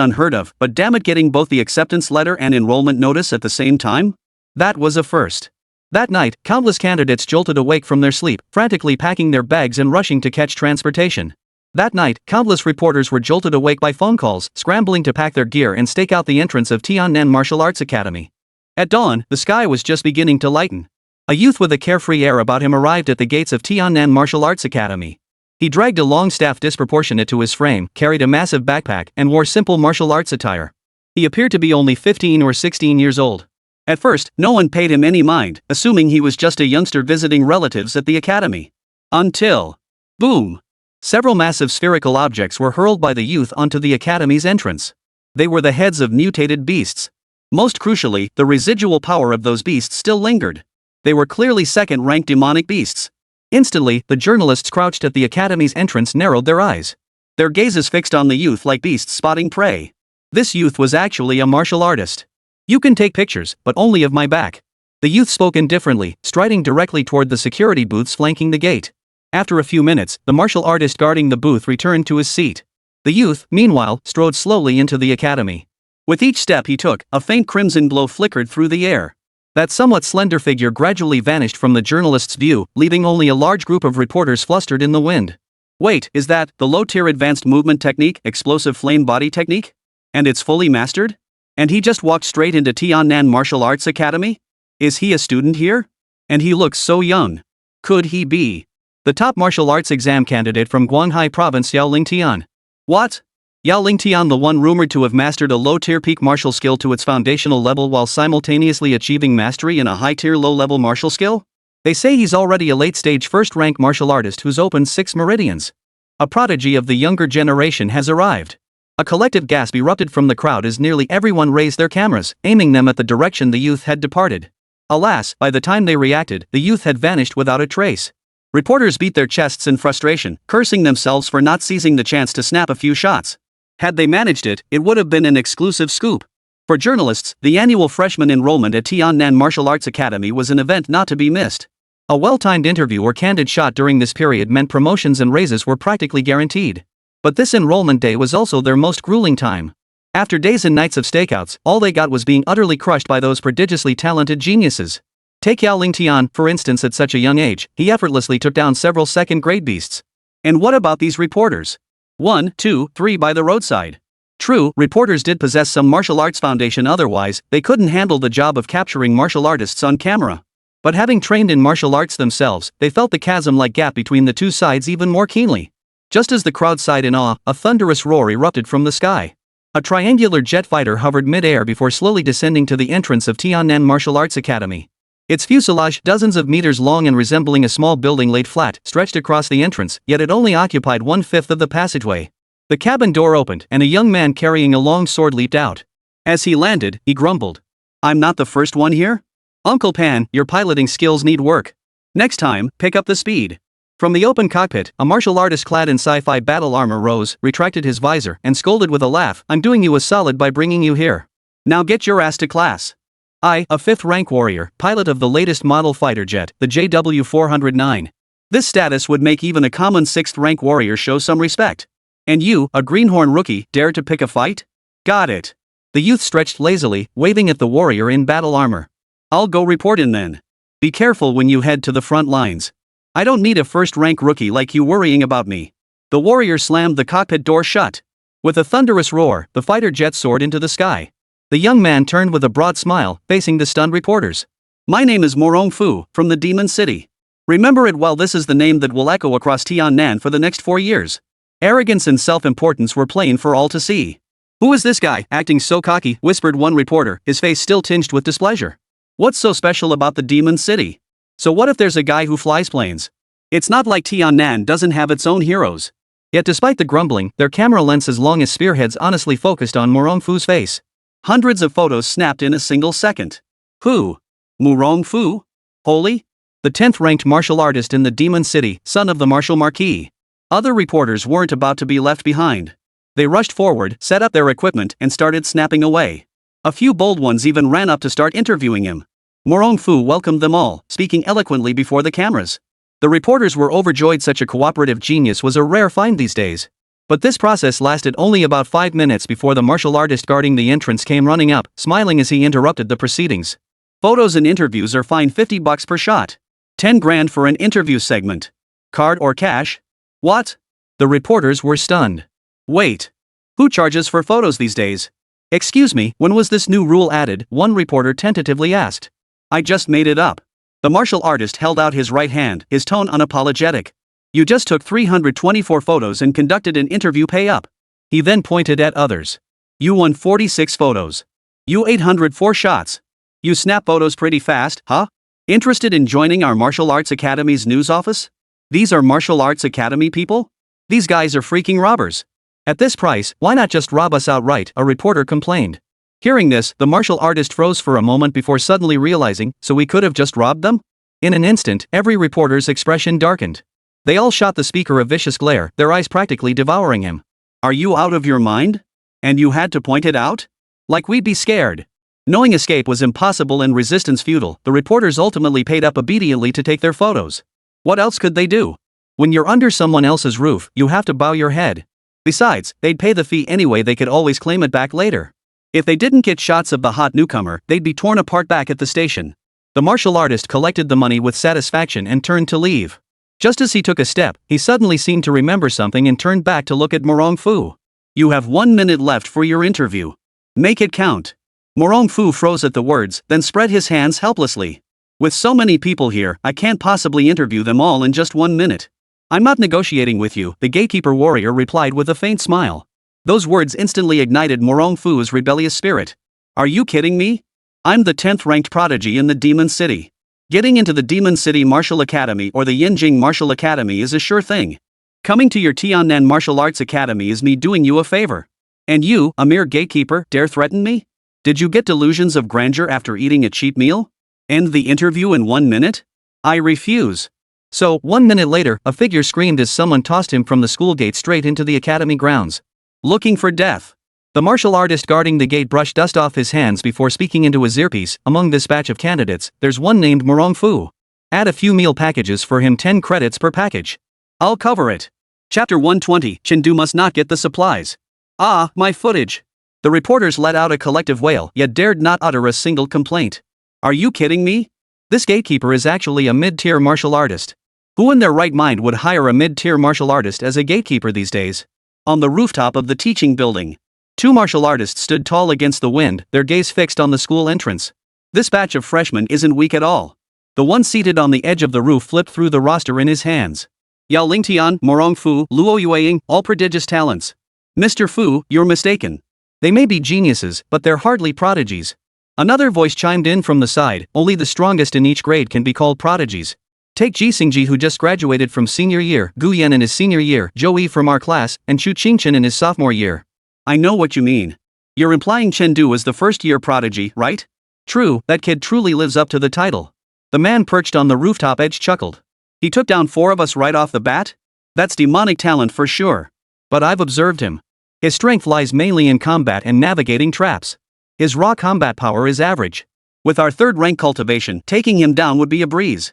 unheard of, but damn it, getting both the acceptance letter and enrollment notice at the same time? That was a first. That night, countless candidates jolted awake from their sleep, frantically packing their bags and rushing to catch transportation. That night, countless reporters were jolted awake by phone calls, scrambling to pack their gear and stake out the entrance of Tiannan Martial Arts Academy. At dawn, the sky was just beginning to lighten. A youth with a carefree air about him arrived at the gates of Tiannan Martial Arts Academy. He dragged a long staff disproportionate to his frame, carried a massive backpack, and wore simple martial arts attire. He appeared to be only 15 or 16 years old. At first, no one paid him any mind, assuming he was just a youngster visiting relatives at the academy. Until... boom! Several massive spherical objects were hurled by the youth onto the academy's entrance. They were the heads of mutated beasts. Most crucially, the residual power of those beasts still lingered. They were clearly second-rank demonic beasts. Instantly, the journalists crouched at the academy's entrance narrowed their eyes. Their gazes fixed on the youth like beasts spotting prey. This youth was actually a martial artist. You can take pictures, but only of my back. The youth spoke indifferently, striding directly toward the security booths flanking the gate. After a few minutes, the martial artist guarding the booth returned to his seat. The youth, meanwhile, strode slowly into the academy. With each step he took, a faint crimson glow flickered through the air. That somewhat slender figure gradually vanished from the journalist's view, leaving only a large group of reporters flustered in the wind. Wait, is that the low-tier advanced movement technique, explosive flame body technique? And it's fully mastered? And he just walked straight into Tiannan Martial Arts Academy? Is he a student here? And he looks so young. Could he be the top martial arts exam candidate from Guanghai Province, Yao Lingtian? What? Yao Lingtian, the one rumored to have mastered a low-tier peak martial skill to its foundational level while simultaneously achieving mastery in a high-tier low-level martial skill? They say he's already a late-stage first-rank martial artist who's opened 6 meridians. A prodigy of the younger generation has arrived. A collective gasp erupted from the crowd as nearly everyone raised their cameras, aiming them at the direction the youth had departed. Alas, by the time they reacted, the youth had vanished without a trace. Reporters beat their chests in frustration, cursing themselves for not seizing the chance to snap a few shots. Had they managed it, it would have been an exclusive scoop. For journalists, the annual freshman enrollment at Tiannan Martial Arts Academy was an event not to be missed. A well-timed interview or candid shot during this period meant promotions and raises were practically guaranteed. But this enrollment day was also their most grueling time. After days and nights of stakeouts, all they got was being utterly crushed by those prodigiously talented geniuses. Take Yao Lingtian, for instance. At such a young age, he effortlessly took down several second-grade beasts. And what about these reporters? 1, 2, 3 by the roadside. True, reporters did possess some martial arts foundation, otherwise, they couldn't handle the job of capturing martial artists on camera. But having trained in martial arts themselves, they felt the chasm-like gap between the two sides even more keenly. Just as the crowd sighed in awe, a thunderous roar erupted from the sky. A triangular jet fighter hovered mid-air before slowly descending to the entrance of Tiannan Martial Arts Academy. Its fuselage, dozens of meters long and resembling a small building laid flat, stretched across the entrance, yet it only occupied 1/5 of the passageway. The cabin door opened, and a young man carrying a long sword leaped out. As he landed, he grumbled. "I'm not the first one here? Uncle Pan, your piloting skills need work. Next time, pick up the speed." From the open cockpit, a martial artist clad in sci-fi battle armor rose, retracted his visor, and scolded with a laugh, "I'm doing you a solid by bringing you here. Now get your ass to class. I, a 5th rank warrior, pilot of the latest model fighter jet, the JW-409. This status would make even a common 6th rank warrior show some respect. And you, a greenhorn rookie, dare to pick a fight? Got it." The youth stretched lazily, waving at the warrior in battle armor. "I'll go report in then. Be careful when you head to the front lines. I don't need a first-rank rookie like you worrying about me." The warrior slammed the cockpit door shut. With a thunderous roar, the fighter jet soared into the sky. The young man turned with a broad smile, facing the stunned reporters. "My name is Morong Fu, from the Demon City. Remember it well, this is the name that will echo across Tiannan for the next 4 years." Arrogance and self-importance were plain for all to see. "Who is this guy, acting so cocky?" whispered one reporter, his face still tinged with displeasure. "What's so special about the Demon City? So what if there's a guy who flies planes? It's not like Tiannan doesn't have its own heroes." Yet despite the grumbling, their camera lenses long as spearheads honestly focused on Morong Fu's face. Hundreds of photos snapped in a single second. Who? Morong Fu? Holy? The 10th-ranked martial artist in the Demon City, son of the martial marquis. Other reporters weren't about to be left behind. They rushed forward, set up their equipment, and started snapping away. A few bold ones even ran up to start interviewing him. Morong Fu welcomed them all, speaking eloquently before the cameras. The reporters were overjoyed. Such a cooperative genius was a rare find these days. But this process lasted only about 5 minutes before the martial artist guarding the entrance came running up, smiling as he interrupted the proceedings. "Photos and interviews are fined $50 per shot. 10 grand for an interview segment. Card or cash?" "What?" The reporters were stunned. "Wait. Who charges for photos these days?" "Excuse me, when was this new rule added?" one reporter tentatively asked. "I just made it up." The martial artist held out his right hand, his tone unapologetic. "You just took 324 photos and conducted an interview, pay up." He then pointed at others. "You won 46 photos. You 804 shots. You snap photos pretty fast, huh? Interested in joining our Martial Arts Academy's news office? These are Martial Arts Academy people? These guys are freaking robbers. At this price, why not just rob us outright?" a reporter complained. Hearing this, the martial artist froze for a moment before suddenly realizing, so we could have just robbed them? In an instant, every reporter's expression darkened. They all shot the speaker a vicious glare, their eyes practically devouring him. "Are you out of your mind? And you had to point it out? Like we'd be scared." Knowing escape was impossible and resistance futile, the reporters ultimately paid up obediently to take their photos. What else could they do? When you're under someone else's roof, you have to bow your head. Besides, they'd pay the fee anyway, they could always claim it back later. If they didn't get shots of the hot newcomer, they'd be torn apart back at the station. The martial artist collected the money with satisfaction and turned to leave. Just as he took a step, he suddenly seemed to remember something and turned back to look at Morong Fu. You have 1 minute left for your interview. Make it count. Morong Fu froze at the words, then spread his hands helplessly. With so many people here, I can't possibly interview them all in just 1 minute. I'm not negotiating with you, the gatekeeper warrior replied with a faint smile. Those words instantly ignited Morong Fu's rebellious spirit. Are you kidding me? I'm the 10th ranked prodigy in the Demon City. Getting into the Demon City Martial Academy or the Yinjing Martial Academy is a sure thing. Coming to your Tiannan Martial Arts Academy is me doing you a favor. And you, a mere gatekeeper, dare threaten me? Did you get delusions of grandeur after eating a cheap meal? End the interview in 1 minute? I refuse. So, 1 minute later, a figure screamed as someone tossed him from the school gate straight into the academy grounds. Looking for death. The martial artist guarding the gate brushed dust off his hands before speaking into his earpiece. Among this batch of candidates, there's one named Morong Fu. Add a few meal packages for him, 10 credits per package. I'll cover it. Chapter 120, Chen must not get the supplies. Ah, my footage. The reporters let out a collective wail, yet dared not utter a single complaint. Are you kidding me? This gatekeeper is actually a mid-tier martial artist. Who in their right mind would hire a mid-tier martial artist as a gatekeeper these days? On the rooftop of the teaching building, 2 martial artists stood tall against the wind, their gaze fixed on the school entrance. This batch of freshmen isn't weak at all. The one seated on the edge of the roof flipped through the roster in his hands. Yao Lingtian, Morong Fu, Luo Yueying, all prodigious talents. Mr. Fu, you're mistaken. They may be geniuses, but they're hardly prodigies. Another voice chimed in from the side, only the strongest in each grade can be called prodigies. Take Ji Xingji, who just graduated from senior year, Gu Yan in his senior year, Zhou Yi from our class, and Chu Qingchen in his sophomore year. I know what you mean. You're implying Chen was the first-year prodigy, right? True, that kid truly lives up to the title. The man perched on the rooftop edge chuckled. He took down 4 of us right off the bat? That's demonic talent for sure. But I've observed him. His strength lies mainly in combat and navigating traps. His raw combat power is average. With our 3rd rank cultivation, taking him down would be a breeze.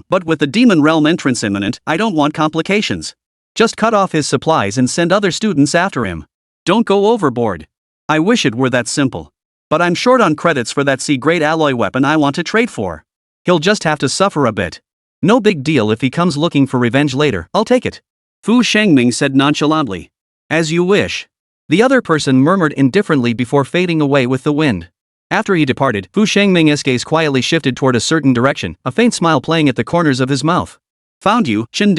But with the demon realm entrance imminent, I don't want complications. Just cut off his supplies and send other students after him. Don't go overboard. I wish it were that simple. But I'm short on credits for that C-grade alloy weapon I want to trade for. He'll just have to suffer a bit. No big deal if he comes looking for revenge later, I'll take it. Fu Shengming said nonchalantly. As you wish. The other person murmured indifferently before fading away with the wind. After he departed, Fu Shengming's gaze quietly shifted toward a certain direction, a faint smile playing at the corners of his mouth. Found you, Chen.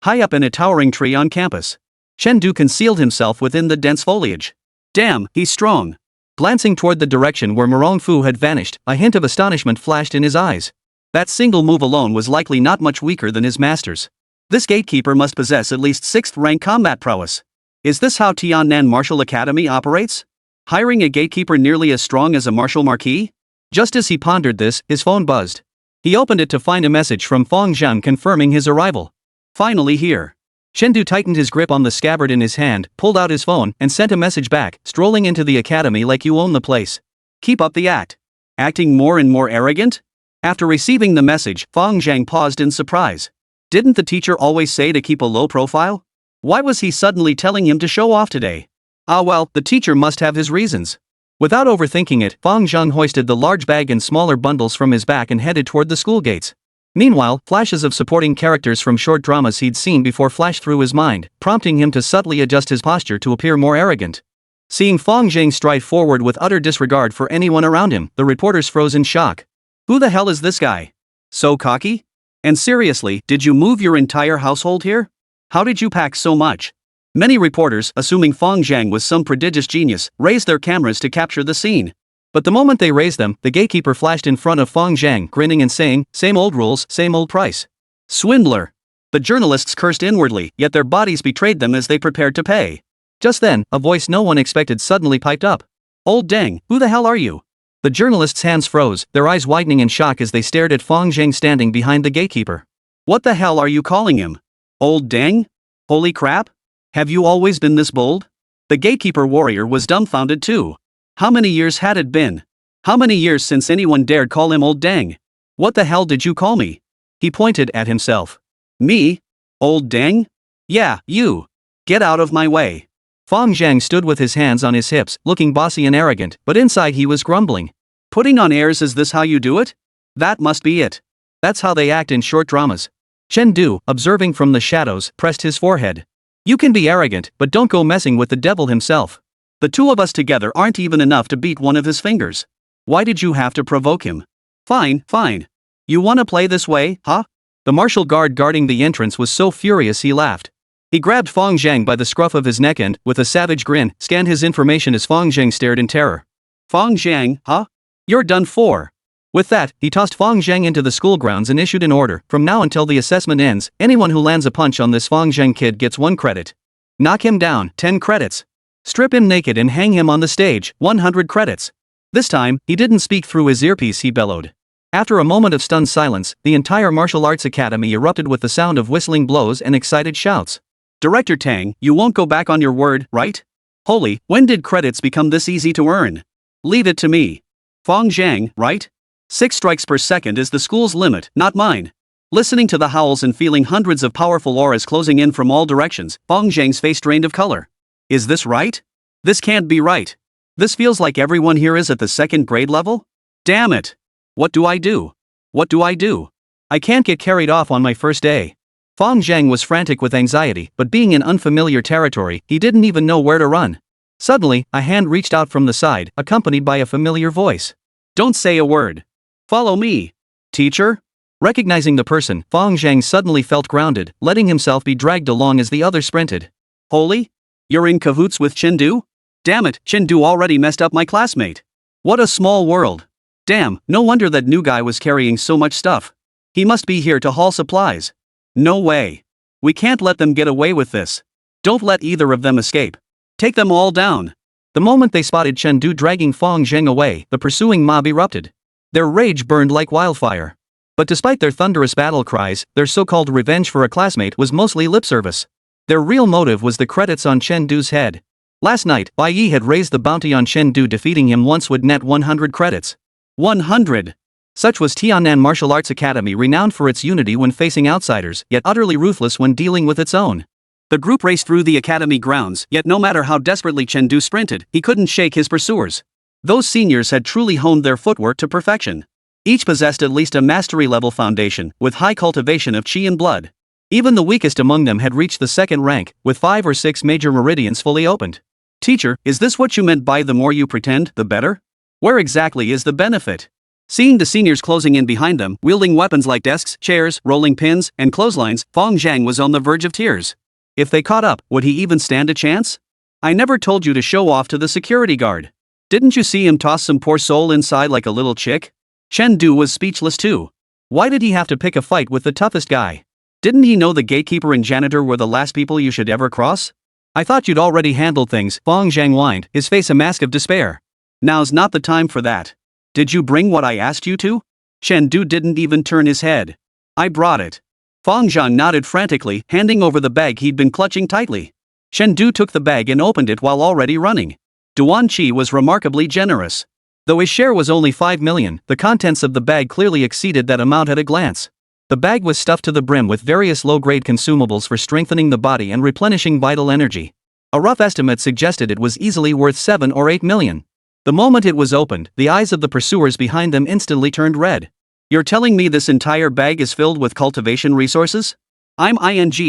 High up in a towering tree on campus. Chen concealed himself within the dense foliage. Damn, he's strong. Glancing toward the direction where Morong Fu had vanished, a hint of astonishment flashed in his eyes. That single move alone was likely not much weaker than his master's. This gatekeeper must possess at least 6th rank combat prowess. Is this how Tiannan Martial Academy operates? Hiring a gatekeeper nearly as strong as a martial marquis? Just as he pondered this, his phone buzzed. He opened it to find a message from Fong Zhang confirming his arrival. Finally here. Chen tightened his grip on the scabbard in his hand, pulled out his phone, and sent a message back, strolling into the academy like you own the place. Keep up the act. Acting more and more arrogant? After receiving the message, Fong Zhang paused in surprise. Didn't the teacher always say to keep a low profile? Why was he suddenly telling him to show off today? Ah well, the teacher must have his reasons. Without overthinking it, Fong Zhang hoisted the large bag and smaller bundles from his back and headed toward the school gates. Meanwhile, flashes of supporting characters from short dramas he'd seen before flashed through his mind, prompting him to subtly adjust his posture to appear more arrogant. Seeing Fong Zhang stride forward with utter disregard for anyone around him, the reporters froze in shock. Who the hell is this guy? So cocky? And seriously, did you move your entire household here? How did you pack so much? Many reporters, assuming Fong Zhang was some prodigious genius, raised their cameras to capture the scene. But the moment they raised them, the gatekeeper flashed in front of Fong Zhang, grinning and saying, "Same old rules, same old price." Swindler! The journalists cursed inwardly, yet their bodies betrayed them as they prepared to pay. Just then, a voice no one expected suddenly piped up. Old Deng, who the hell are you? The journalists' hands froze, their eyes widening in shock as they stared at Fong Zhang standing behind the gatekeeper. What the hell are you calling him? Old Deng? Holy crap! Have you always been this bold? The gatekeeper warrior was dumbfounded too. How many years had it been? How many years since anyone dared call him Old Deng? What the hell did you call me? He pointed at himself. Me? Old Deng? Yeah, you. Get out of my way. Fong Zhang stood with his hands on his hips, looking bossy and arrogant, but inside he was grumbling. Putting on airs, is this how you do it? That must be it. That's how they act in short dramas. Chen Du, observing from the shadows, pressed his forehead. You can be arrogant, but don't go messing with the devil himself. The two of us together aren't even enough to beat one of his fingers. Why did you have to provoke him? Fine, fine. You wanna play this way, huh? The martial guard guarding the entrance was so furious he laughed. He grabbed Fang Zhang by the scruff of his neck and, with a savage grin, scanned his information as Fang Zhang stared in terror. Fang Zhang, huh? You're done for. With that, he tossed Fang Zhang into the school grounds and issued an order. From now until the assessment ends, anyone who lands a punch on this Fang Zhang kid gets 1 credit. Knock him down, 10 credits. Strip him naked and hang him on the stage, 100 credits. This time, he didn't speak through his earpiece, he bellowed. After a moment of stunned silence, the entire martial arts academy erupted with the sound of whistling blows and excited shouts. Director Tang, you won't go back on your word, right? Holy, when did credits become this easy to earn? Leave it to me. Fang Zhang, right? 6 strikes per second is the school's limit, not mine. Listening to the howls and feeling hundreds of powerful auras closing in from all directions, Fang Zhang's face drained of color. Is this right? This can't be right. This feels like everyone here is at the 2nd grade level? Damn it. What do I do? What do I do? I can't get carried off on my first day. Fang Zhang was frantic with anxiety, but being in unfamiliar territory, he didn't even know where to run. Suddenly, a hand reached out from the side, accompanied by a familiar voice. Don't say a word. Follow me. Teacher? Recognizing the person, Fang Zhang suddenly felt grounded, letting himself be dragged along as the other sprinted. Holy? You're in cahoots with Chen Du? Damn it, Chen Du already messed up my classmate. What a small world. Damn, no wonder that new guy was carrying so much stuff. He must be here to haul supplies. No way. We can't let them get away with this. Don't let either of them escape. Take them all down. The moment they spotted Chen Du dragging Fang Zhang away, the pursuing mob erupted. Their rage burned like wildfire. But despite their thunderous battle cries, their so-called revenge for a classmate was mostly lip service. Their real motive was the credits on Chen Du's head. Last night, Bai Yi had raised the bounty on Chen Du. Defeating him once would net 100 credits. 100! Such was Tiannan Martial Arts Academy, renowned for its unity when facing outsiders, yet utterly ruthless when dealing with its own. The group raced through the academy grounds, yet no matter how desperately Chen Du sprinted, he couldn't shake his pursuers. Those seniors had truly honed their footwork to perfection. Each possessed at least a mastery-level foundation, with high cultivation of chi and blood. Even the weakest among them had reached the 2nd rank, with 5 or 6 major meridians fully opened. Teacher, is this what you meant by the more you pretend, the better? Where exactly is the benefit? Seeing the seniors closing in behind them, wielding weapons like desks, chairs, rolling pins, and clotheslines, Fang Zhang was on the verge of tears. If they caught up, would he even stand a chance? I never told you to show off to the security guard. Didn't you see him toss some poor soul inside like a little chick? Chen Du was speechless too. Why did he have to pick a fight with the toughest guy? Didn't he know the gatekeeper and janitor were the last people you should ever cross? I thought you'd already handled things, Fang Zhang whined, his face a mask of despair. Now's not the time for that. Did you bring what I asked you to? Chen Du didn't even turn his head. I brought it. Fang Zhang nodded frantically, handing over the bag he'd been clutching tightly. Chen Du took the bag and opened it while already running. Duan Qi was remarkably generous. Though his share was only 5 million, the contents of the bag clearly exceeded that amount at a glance. The bag was stuffed to the brim with various low-grade consumables for strengthening the body and replenishing vital energy. A rough estimate suggested it was easily worth 7 or 8 million. The moment it was opened, the eyes of the pursuers behind them instantly turned red. You're telling me this entire bag is filled with cultivation resources? I'm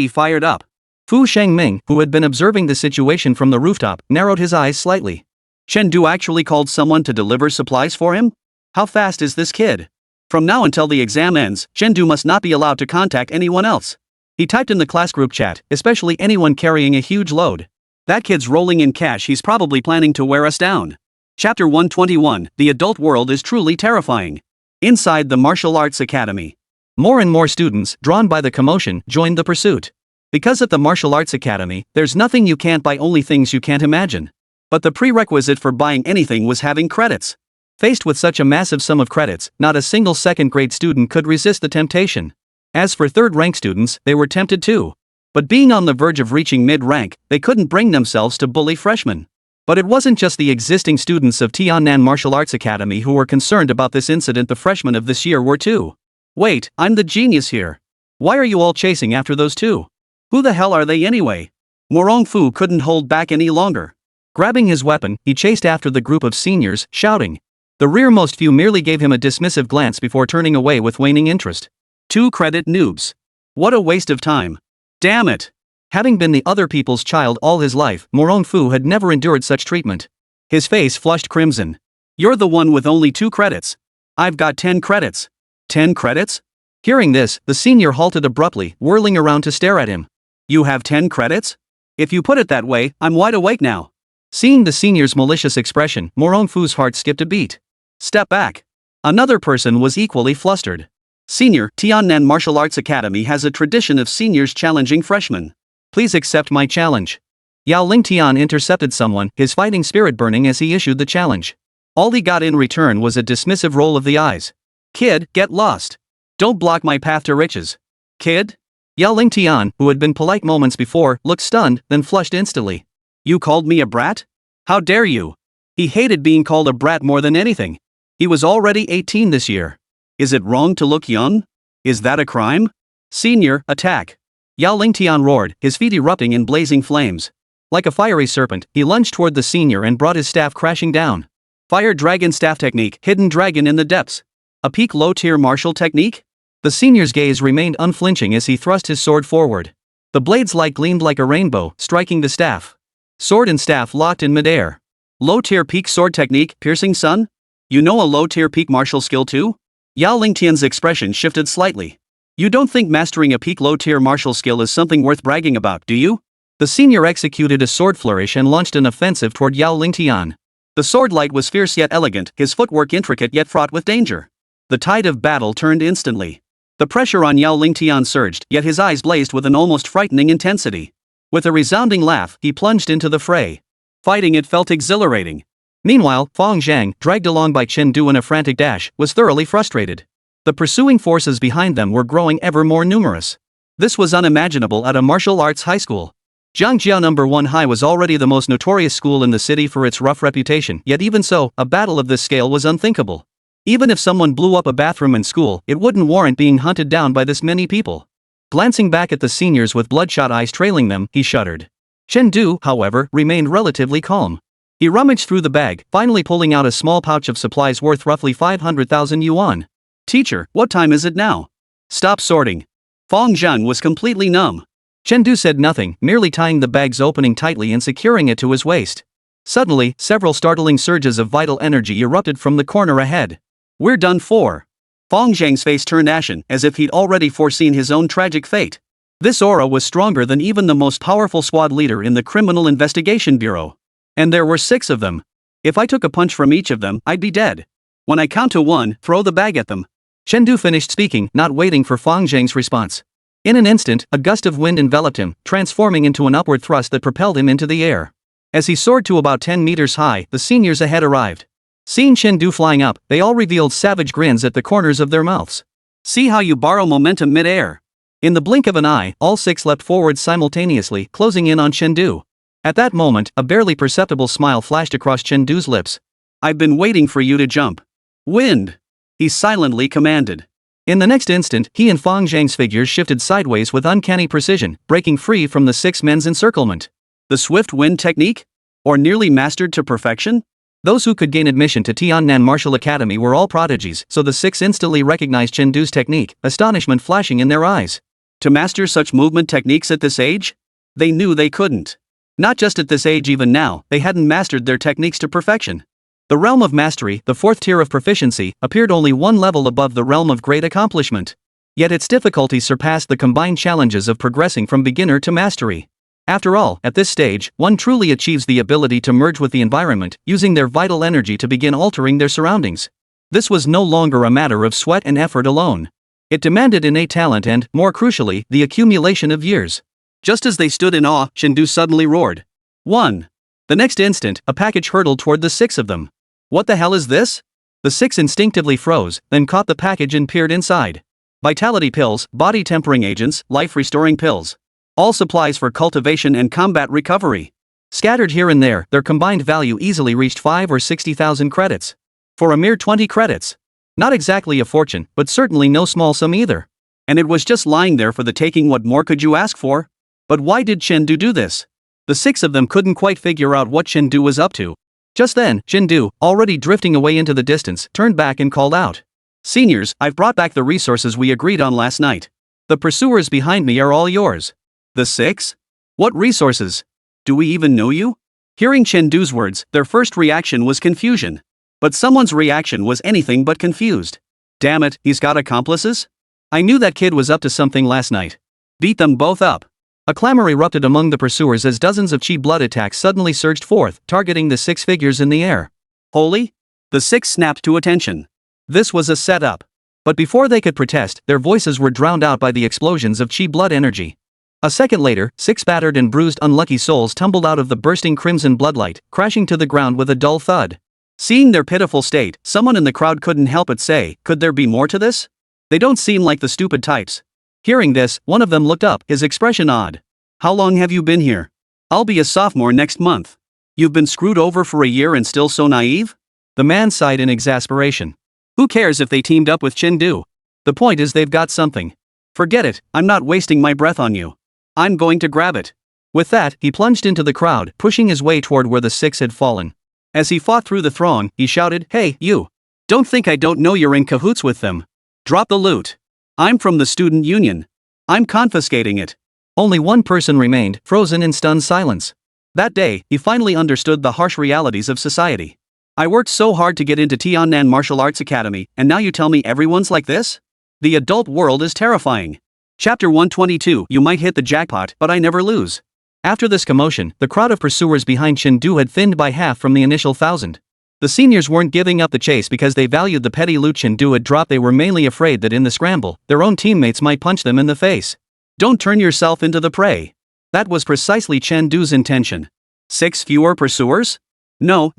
fired up. Fu Shengming, who had been observing the situation from the rooftop, narrowed his eyes slightly. Chen Du actually called someone to deliver supplies for him? How fast is this kid? From now until the exam ends, Chen Du must not be allowed to contact anyone else. He typed in the class group chat, especially anyone carrying a huge load. That kid's rolling in cash, he's probably planning to wear us down. Chapter 121, The Adult World is Truly Terrifying. Inside the Martial Arts Academy. More and more students, drawn by the commotion, joined the pursuit. Because at the Martial Arts Academy, there's nothing you can't buy, only things you can't imagine. But the prerequisite for buying anything was having credits. Faced with such a massive sum of credits, not a single 2nd grade student could resist the temptation. As for 3rd rank students, they were tempted too. But being on the verge of reaching mid-rank, they couldn't bring themselves to bully freshmen. But it wasn't just the existing students of Tiannan Martial Arts Academy who were concerned about this incident, the freshmen of this year were too. Wait, I'm the genius here. Why are you all chasing after those two? Who the hell are they anyway? Morong Fu couldn't hold back any longer. Grabbing his weapon, he chased after the group of seniors, shouting. The rearmost few merely gave him a dismissive glance before turning away with waning interest. 2 credit noobs. What a waste of time. Damn it. Having been the other people's child all his life, Morong Fu had never endured such treatment. His face flushed crimson. You're the one with only 2 credits. I've got 10 credits. 10 credits? Hearing this, the senior halted abruptly, whirling around to stare at him. You have 10 credits? If you put it that way, I'm wide awake now. Seeing the senior's malicious expression, Morong Fu's heart skipped a beat. Step back. Another person was equally flustered. Senior, Tiannan Martial Arts Academy has a tradition of seniors challenging freshmen. Please accept my challenge. Yao Ling Tian intercepted someone, his fighting spirit burning as he issued the challenge. All he got in return was a dismissive roll of the eyes. Kid, get lost. Don't block my path to riches. Kid? Yao Ling Tian, who had been polite moments before, looked stunned, then flushed instantly. You called me a brat? How dare you? He hated being called a brat more than anything. He was already 18 this year. Is it wrong to look young? Is that a crime? Senior, attack. Yao Ling Tian roared, his feet erupting in blazing flames. Like a fiery serpent, he lunged toward the senior and brought his staff crashing down. Fire Dragon Staff Technique, Hidden Dragon in the Depths. A peak low-tier martial technique? The senior's gaze remained unflinching as he thrust his sword forward. The blade's light gleamed like a rainbow, striking the staff. Sword and staff locked in midair. Low-tier peak sword technique, Piercing Sun? You know a low-tier peak martial skill too? Yao Lingtian's expression shifted slightly. You don't think mastering a peak low-tier martial skill is something worth bragging about, do you? The senior executed a sword flourish and launched an offensive toward Yao Lingtian. The sword light was fierce yet elegant, his footwork intricate yet fraught with danger. The tide of battle turned instantly. The pressure on Yao Lingtian surged, yet his eyes blazed with an almost frightening intensity. With a resounding laugh, he plunged into the fray. Fighting it felt exhilarating. Meanwhile, Fang Zhang, dragged along by Chen Du in a frantic dash, was thoroughly frustrated. The pursuing forces behind them were growing ever more numerous. This was unimaginable at a martial arts high school. Jiangjia No. 1 High was already the most notorious school in the city for its rough reputation, yet even so, a battle of this scale was unthinkable. Even if someone blew up a bathroom in school, it wouldn't warrant being hunted down by this many people. Glancing back at the seniors with bloodshot eyes trailing them, he shuddered. Chen Du, however, remained relatively calm. He rummaged through the bag, finally pulling out a small pouch of supplies worth roughly 500,000 yuan. Teacher, what time is it now? Stop sorting. Fang Zhang was completely numb. Chen Du said nothing, merely tying the bag's opening tightly and securing it to his waist. Suddenly, several startling surges of vital energy erupted from the corner ahead. We're done for. Fang Zhang's face turned ashen, as if he'd already foreseen his own tragic fate. This aura was stronger than even the most powerful squad leader in the Criminal Investigation Bureau. And there were 6 of them. If I took a punch from each of them, I'd be dead. When I count to 1, throw the bag at them. Chen Du finished speaking, not waiting for Fang Zhang's response. In an instant, a gust of wind enveloped him, transforming into an upward thrust that propelled him into the air. As he soared to about 10 meters high, the seniors ahead arrived. Seeing Chen Du flying up, they all revealed savage grins at the corners of their mouths. See how you borrow momentum mid-air. In the blink of an eye, all 6 leapt forward simultaneously, closing in on Chen Du. At that moment, a barely perceptible smile flashed across Chen Du's lips. I've been waiting for you to jump. Wind! He silently commanded. In the next instant, he and Fang Zhang's figures shifted sideways with uncanny precision, breaking free from the 6 men's encirclement. The swift wind technique? Or nearly mastered to perfection? Those who could gain admission to Tiannan Martial Academy were all prodigies, so the 6 instantly recognized Chen Du's technique, astonishment flashing in their eyes. To master such movement techniques at this age? They knew they couldn't. Not just at this age, even now, they hadn't mastered their techniques to perfection. The realm of mastery, the 4th tier of proficiency, appeared only one level above the realm of great accomplishment. Yet its difficulty surpassed the combined challenges of progressing from beginner to mastery. After all, at this stage, one truly achieves the ability to merge with the environment, using their vital energy to begin altering their surroundings. This was no longer a matter of sweat and effort alone. It demanded innate talent and, more crucially, the accumulation of years. Just as they stood in awe, Chen Du suddenly roared. 1. The next instant, a package hurtled toward the 6 of them. What the hell is this? The 6 instinctively froze, then caught the package and peered inside. Vitality pills, body tempering agents, life-restoring pills. All supplies for cultivation and combat recovery. Scattered here and there, their combined value easily reached 5 or 60,000 credits. For a mere 20 credits. Not exactly a fortune, but certainly no small sum either. And it was just lying there for the taking. What more could you ask for? But why did Chen Du do this? The 6 of them couldn't quite figure out what Chen Du was up to. Just then, Chen Du, already drifting away into the distance, turned back and called out. Seniors, I've brought back the resources we agreed on last night. The pursuers behind me are all yours. The 6? What resources? Do we even know you? Hearing Chengdu's words, their first reaction was confusion. But someone's reaction was anything but confused. Damn it, he's got accomplices? I knew that kid was up to something last night. Beat them both up. A clamor erupted among the pursuers as dozens of chi blood attacks suddenly surged forth, targeting the 6 figures in the air. Holy? The 6 snapped to attention. This was a setup. But before they could protest, their voices were drowned out by the explosions of chi blood energy. A second later, 6 battered and bruised unlucky souls tumbled out of the bursting crimson bloodlight, crashing to the ground with a dull thud. Seeing their pitiful state, someone in the crowd couldn't help but say, could there be more to this? They don't seem like the stupid types. Hearing this, one of them looked up, his expression odd. How long have you been here? I'll be a sophomore next month. You've been screwed over for a year and still so naive? The man sighed in exasperation. Who cares if they teamed up with Chengdu? The point is they've got something. Forget it, I'm not wasting my breath on you. I'm going to grab it. With that, he plunged into the crowd, pushing his way toward where the 6 had fallen. As he fought through the throng, he shouted, "Hey, you! Don't think I don't know you're in cahoots with them. Drop the loot. I'm from the student union. I'm confiscating it." Only one person remained, frozen in stunned silence. That day, he finally understood the harsh realities of society. I worked so hard to get into Tiannan Martial Arts Academy, and now you tell me everyone's like this? The adult world is terrifying. Chapter 122. You might hit the jackpot, but I never lose. After this commotion, the crowd of pursuers behind Chengdu had thinned by half from the initial 1,000. The seniors weren't giving up the chase because they valued the petty loot Chengdu had dropped. They were mainly afraid that in the scramble, their own teammates might punch them in the face. Don't turn yourself into the prey. That was precisely Chengdu's intention. 6 fewer pursuers? No.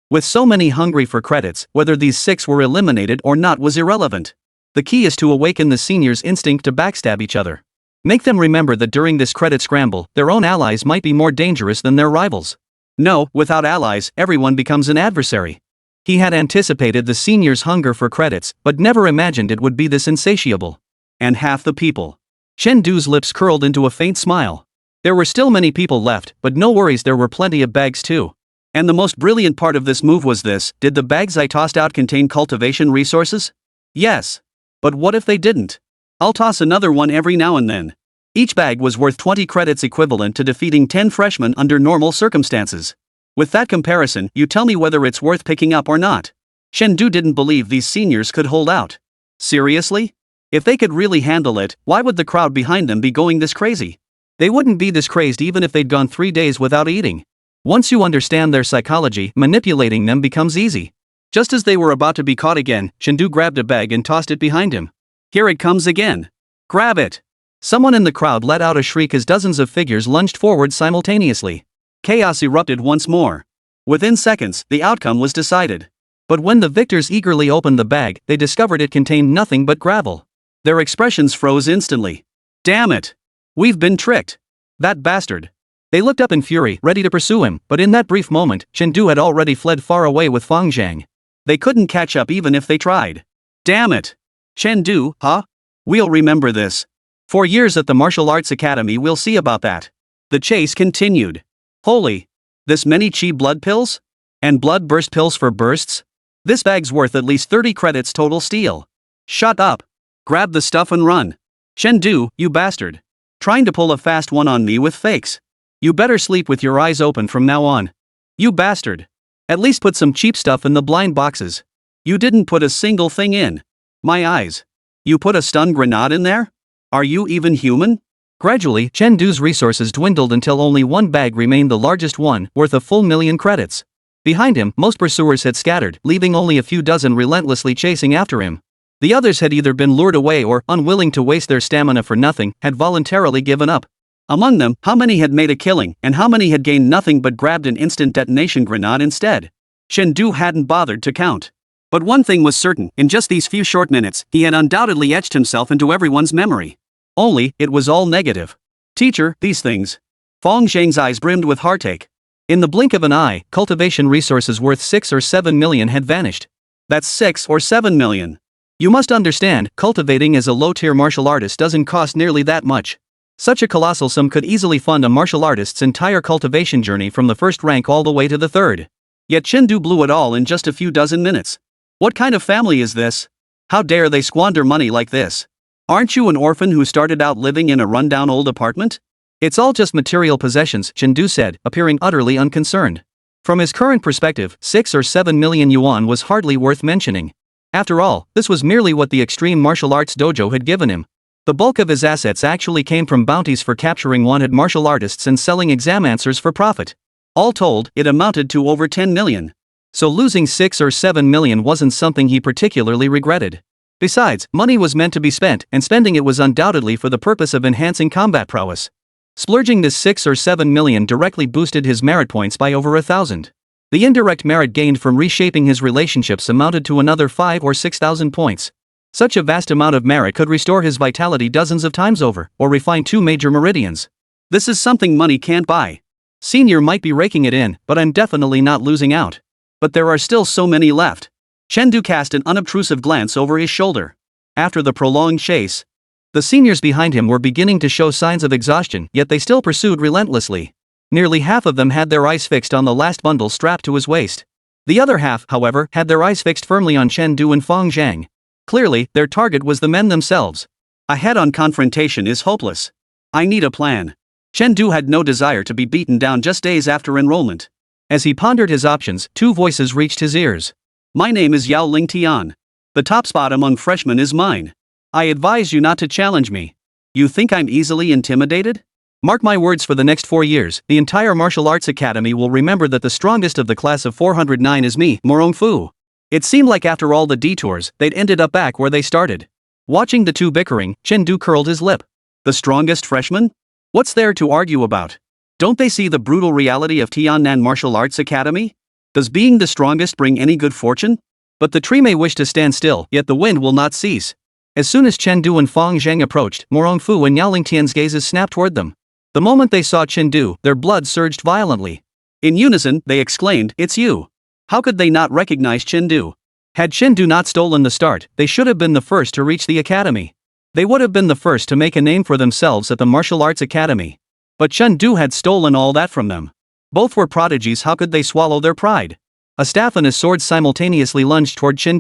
With so many hungry for credits, whether these 6 were eliminated or not was irrelevant. The key is to awaken the seniors' instinct to backstab each other. Make them remember that during this credit scramble, their own allies might be more dangerous than their rivals. No, without allies, everyone becomes an adversary. He had anticipated the seniors' hunger for credits, but never imagined it would be this insatiable. And half the people. Chengdu's lips curled into a faint smile. There were still many people left, but no worries, there were plenty of bags too. And the most brilliant part of this move was this: did the bags I tossed out contain cultivation resources? Yes. But what if they didn't? I'll toss another one every now and then. Each bag was worth 20 credits, equivalent to defeating 10 freshmen under normal circumstances. With that comparison, you tell me whether it's worth picking up or not. Chengdu didn't believe these seniors could hold out. Seriously? If they could really handle it, why would the crowd behind them be going this crazy? They wouldn't be this crazed even if they'd gone 3 days without eating. Once you understand their psychology, manipulating them becomes easy. Just as they were about to be caught again, Chengdu grabbed a bag and tossed it behind him. Here it comes again. Grab it. Someone in the crowd let out a shriek as dozens of figures lunged forward simultaneously. Chaos erupted once more. Within seconds, the outcome was decided. But when the victors eagerly opened the bag, they discovered it contained nothing but gravel. Their expressions froze instantly. Damn it! We've been tricked. That bastard. They looked up in fury, ready to pursue him, but in that brief moment, Chengdu had already fled far away with Fang Zhang. They couldn't catch up even if they tried. Damn it! Chengdu, huh? We'll remember this. For years at the Martial Arts Academy, we'll see about that. The chase continued. Holy! This many chi blood pills? And blood burst pills for bursts? This bag's worth at least 30 credits total steal. Shut up. Grab the stuff and run. Chengdu, you bastard. Trying to pull a fast one on me with fakes. You better sleep with your eyes open from now on. You bastard. At least put some cheap stuff in the blind boxes. You didn't put a single thing in. My eyes. You put a stun grenade in there? Are you even human? Gradually, Chengdu's resources dwindled until only one bag remained, the largest one, worth a full 1,000,000 credits. Behind him, most pursuers had scattered, leaving only a few dozen relentlessly chasing after him. The others had either been lured away or, unwilling to waste their stamina for nothing, had voluntarily given up. Among them, how many had made a killing, and how many had gained nothing but grabbed an instant detonation grenade instead? Chengdu hadn't bothered to count. But one thing was certain: in just these few short minutes, he had undoubtedly etched himself into everyone's memory. Only, it was all negative. Teacher, these things. Fang Zhang's eyes brimmed with heartache. In the blink of an eye, cultivation resources worth 6 or 7 million had vanished. That's 6 or 7 million. You must understand, cultivating as a low-tier martial artist doesn't cost nearly that much. Such a colossal sum could easily fund a martial artist's entire cultivation journey from the first rank all the way to the third. Yet Chengdu blew it all in just a few dozen minutes. What kind of family is this? How dare they squander money like this? Aren't you an orphan who started out living in a rundown old apartment? It's all just material possessions, Chen said, appearing utterly unconcerned. From his current perspective, 6 or 7 million yuan was hardly worth mentioning. After all, this was merely what the extreme martial arts dojo had given him. The bulk of his assets actually came from bounties for capturing wanted martial artists and selling exam answers for profit. All told, it amounted to over 10 million. So losing 6 or 7 million wasn't something he particularly regretted. Besides, money was meant to be spent, and spending it was undoubtedly for the purpose of enhancing combat prowess. Splurging this 6 or 7 million directly boosted his merit points by over 1,000. The indirect merit gained from reshaping his relationships amounted to another 5 or 6,000 points. Such a vast amount of merit could restore his vitality dozens of times over, or refine 2 major meridians. This is something money can't buy. Senior might be raking it in, but I'm definitely not losing out. But there are still so many left. Chen cast an unobtrusive glance over his shoulder. After the prolonged chase, the seniors behind him were beginning to show signs of exhaustion, yet they still pursued relentlessly. Nearly half of them had their eyes fixed on the last bundle strapped to his waist. The other half, however, had their eyes fixed firmly on Chen and Fang Zhang. Clearly, their target was the men themselves. A head-on confrontation is hopeless. I need a plan. Chen had no desire to be beaten down just days after enrollment. As he pondered his options, 2 voices reached his ears. My name is Yao Ling Tian. The top spot among freshmen is mine. I advise you not to challenge me. You think I'm easily intimidated? Mark my words, for the next 4 years, the entire martial arts academy will remember that the strongest of the class of 409 is me, Morong Fu. It seemed like after all the detours, they'd ended up back where they started. Watching the two bickering, Chen curled his lip. The strongest freshman? What's there to argue about? Don't they see the brutal reality of Tiannan Martial Arts Academy? Does being the strongest bring any good fortune? But the tree may wish to stand still, yet the wind will not cease. As soon as Chen and Fang Zhang approached, Morong Fu and Yao Lingtian's gazes snapped toward them. The moment they saw Chen, their blood surged violently. In unison, they exclaimed, "It's you!" How could they not recognize Chen? Had Chen not stolen the start, they should have been the first to reach the academy. They would have been the first to make a name for themselves at the martial arts academy. But Chen had stolen all that from them. Both were prodigies, how could they swallow their pride? A staff and a sword simultaneously lunged toward Chen.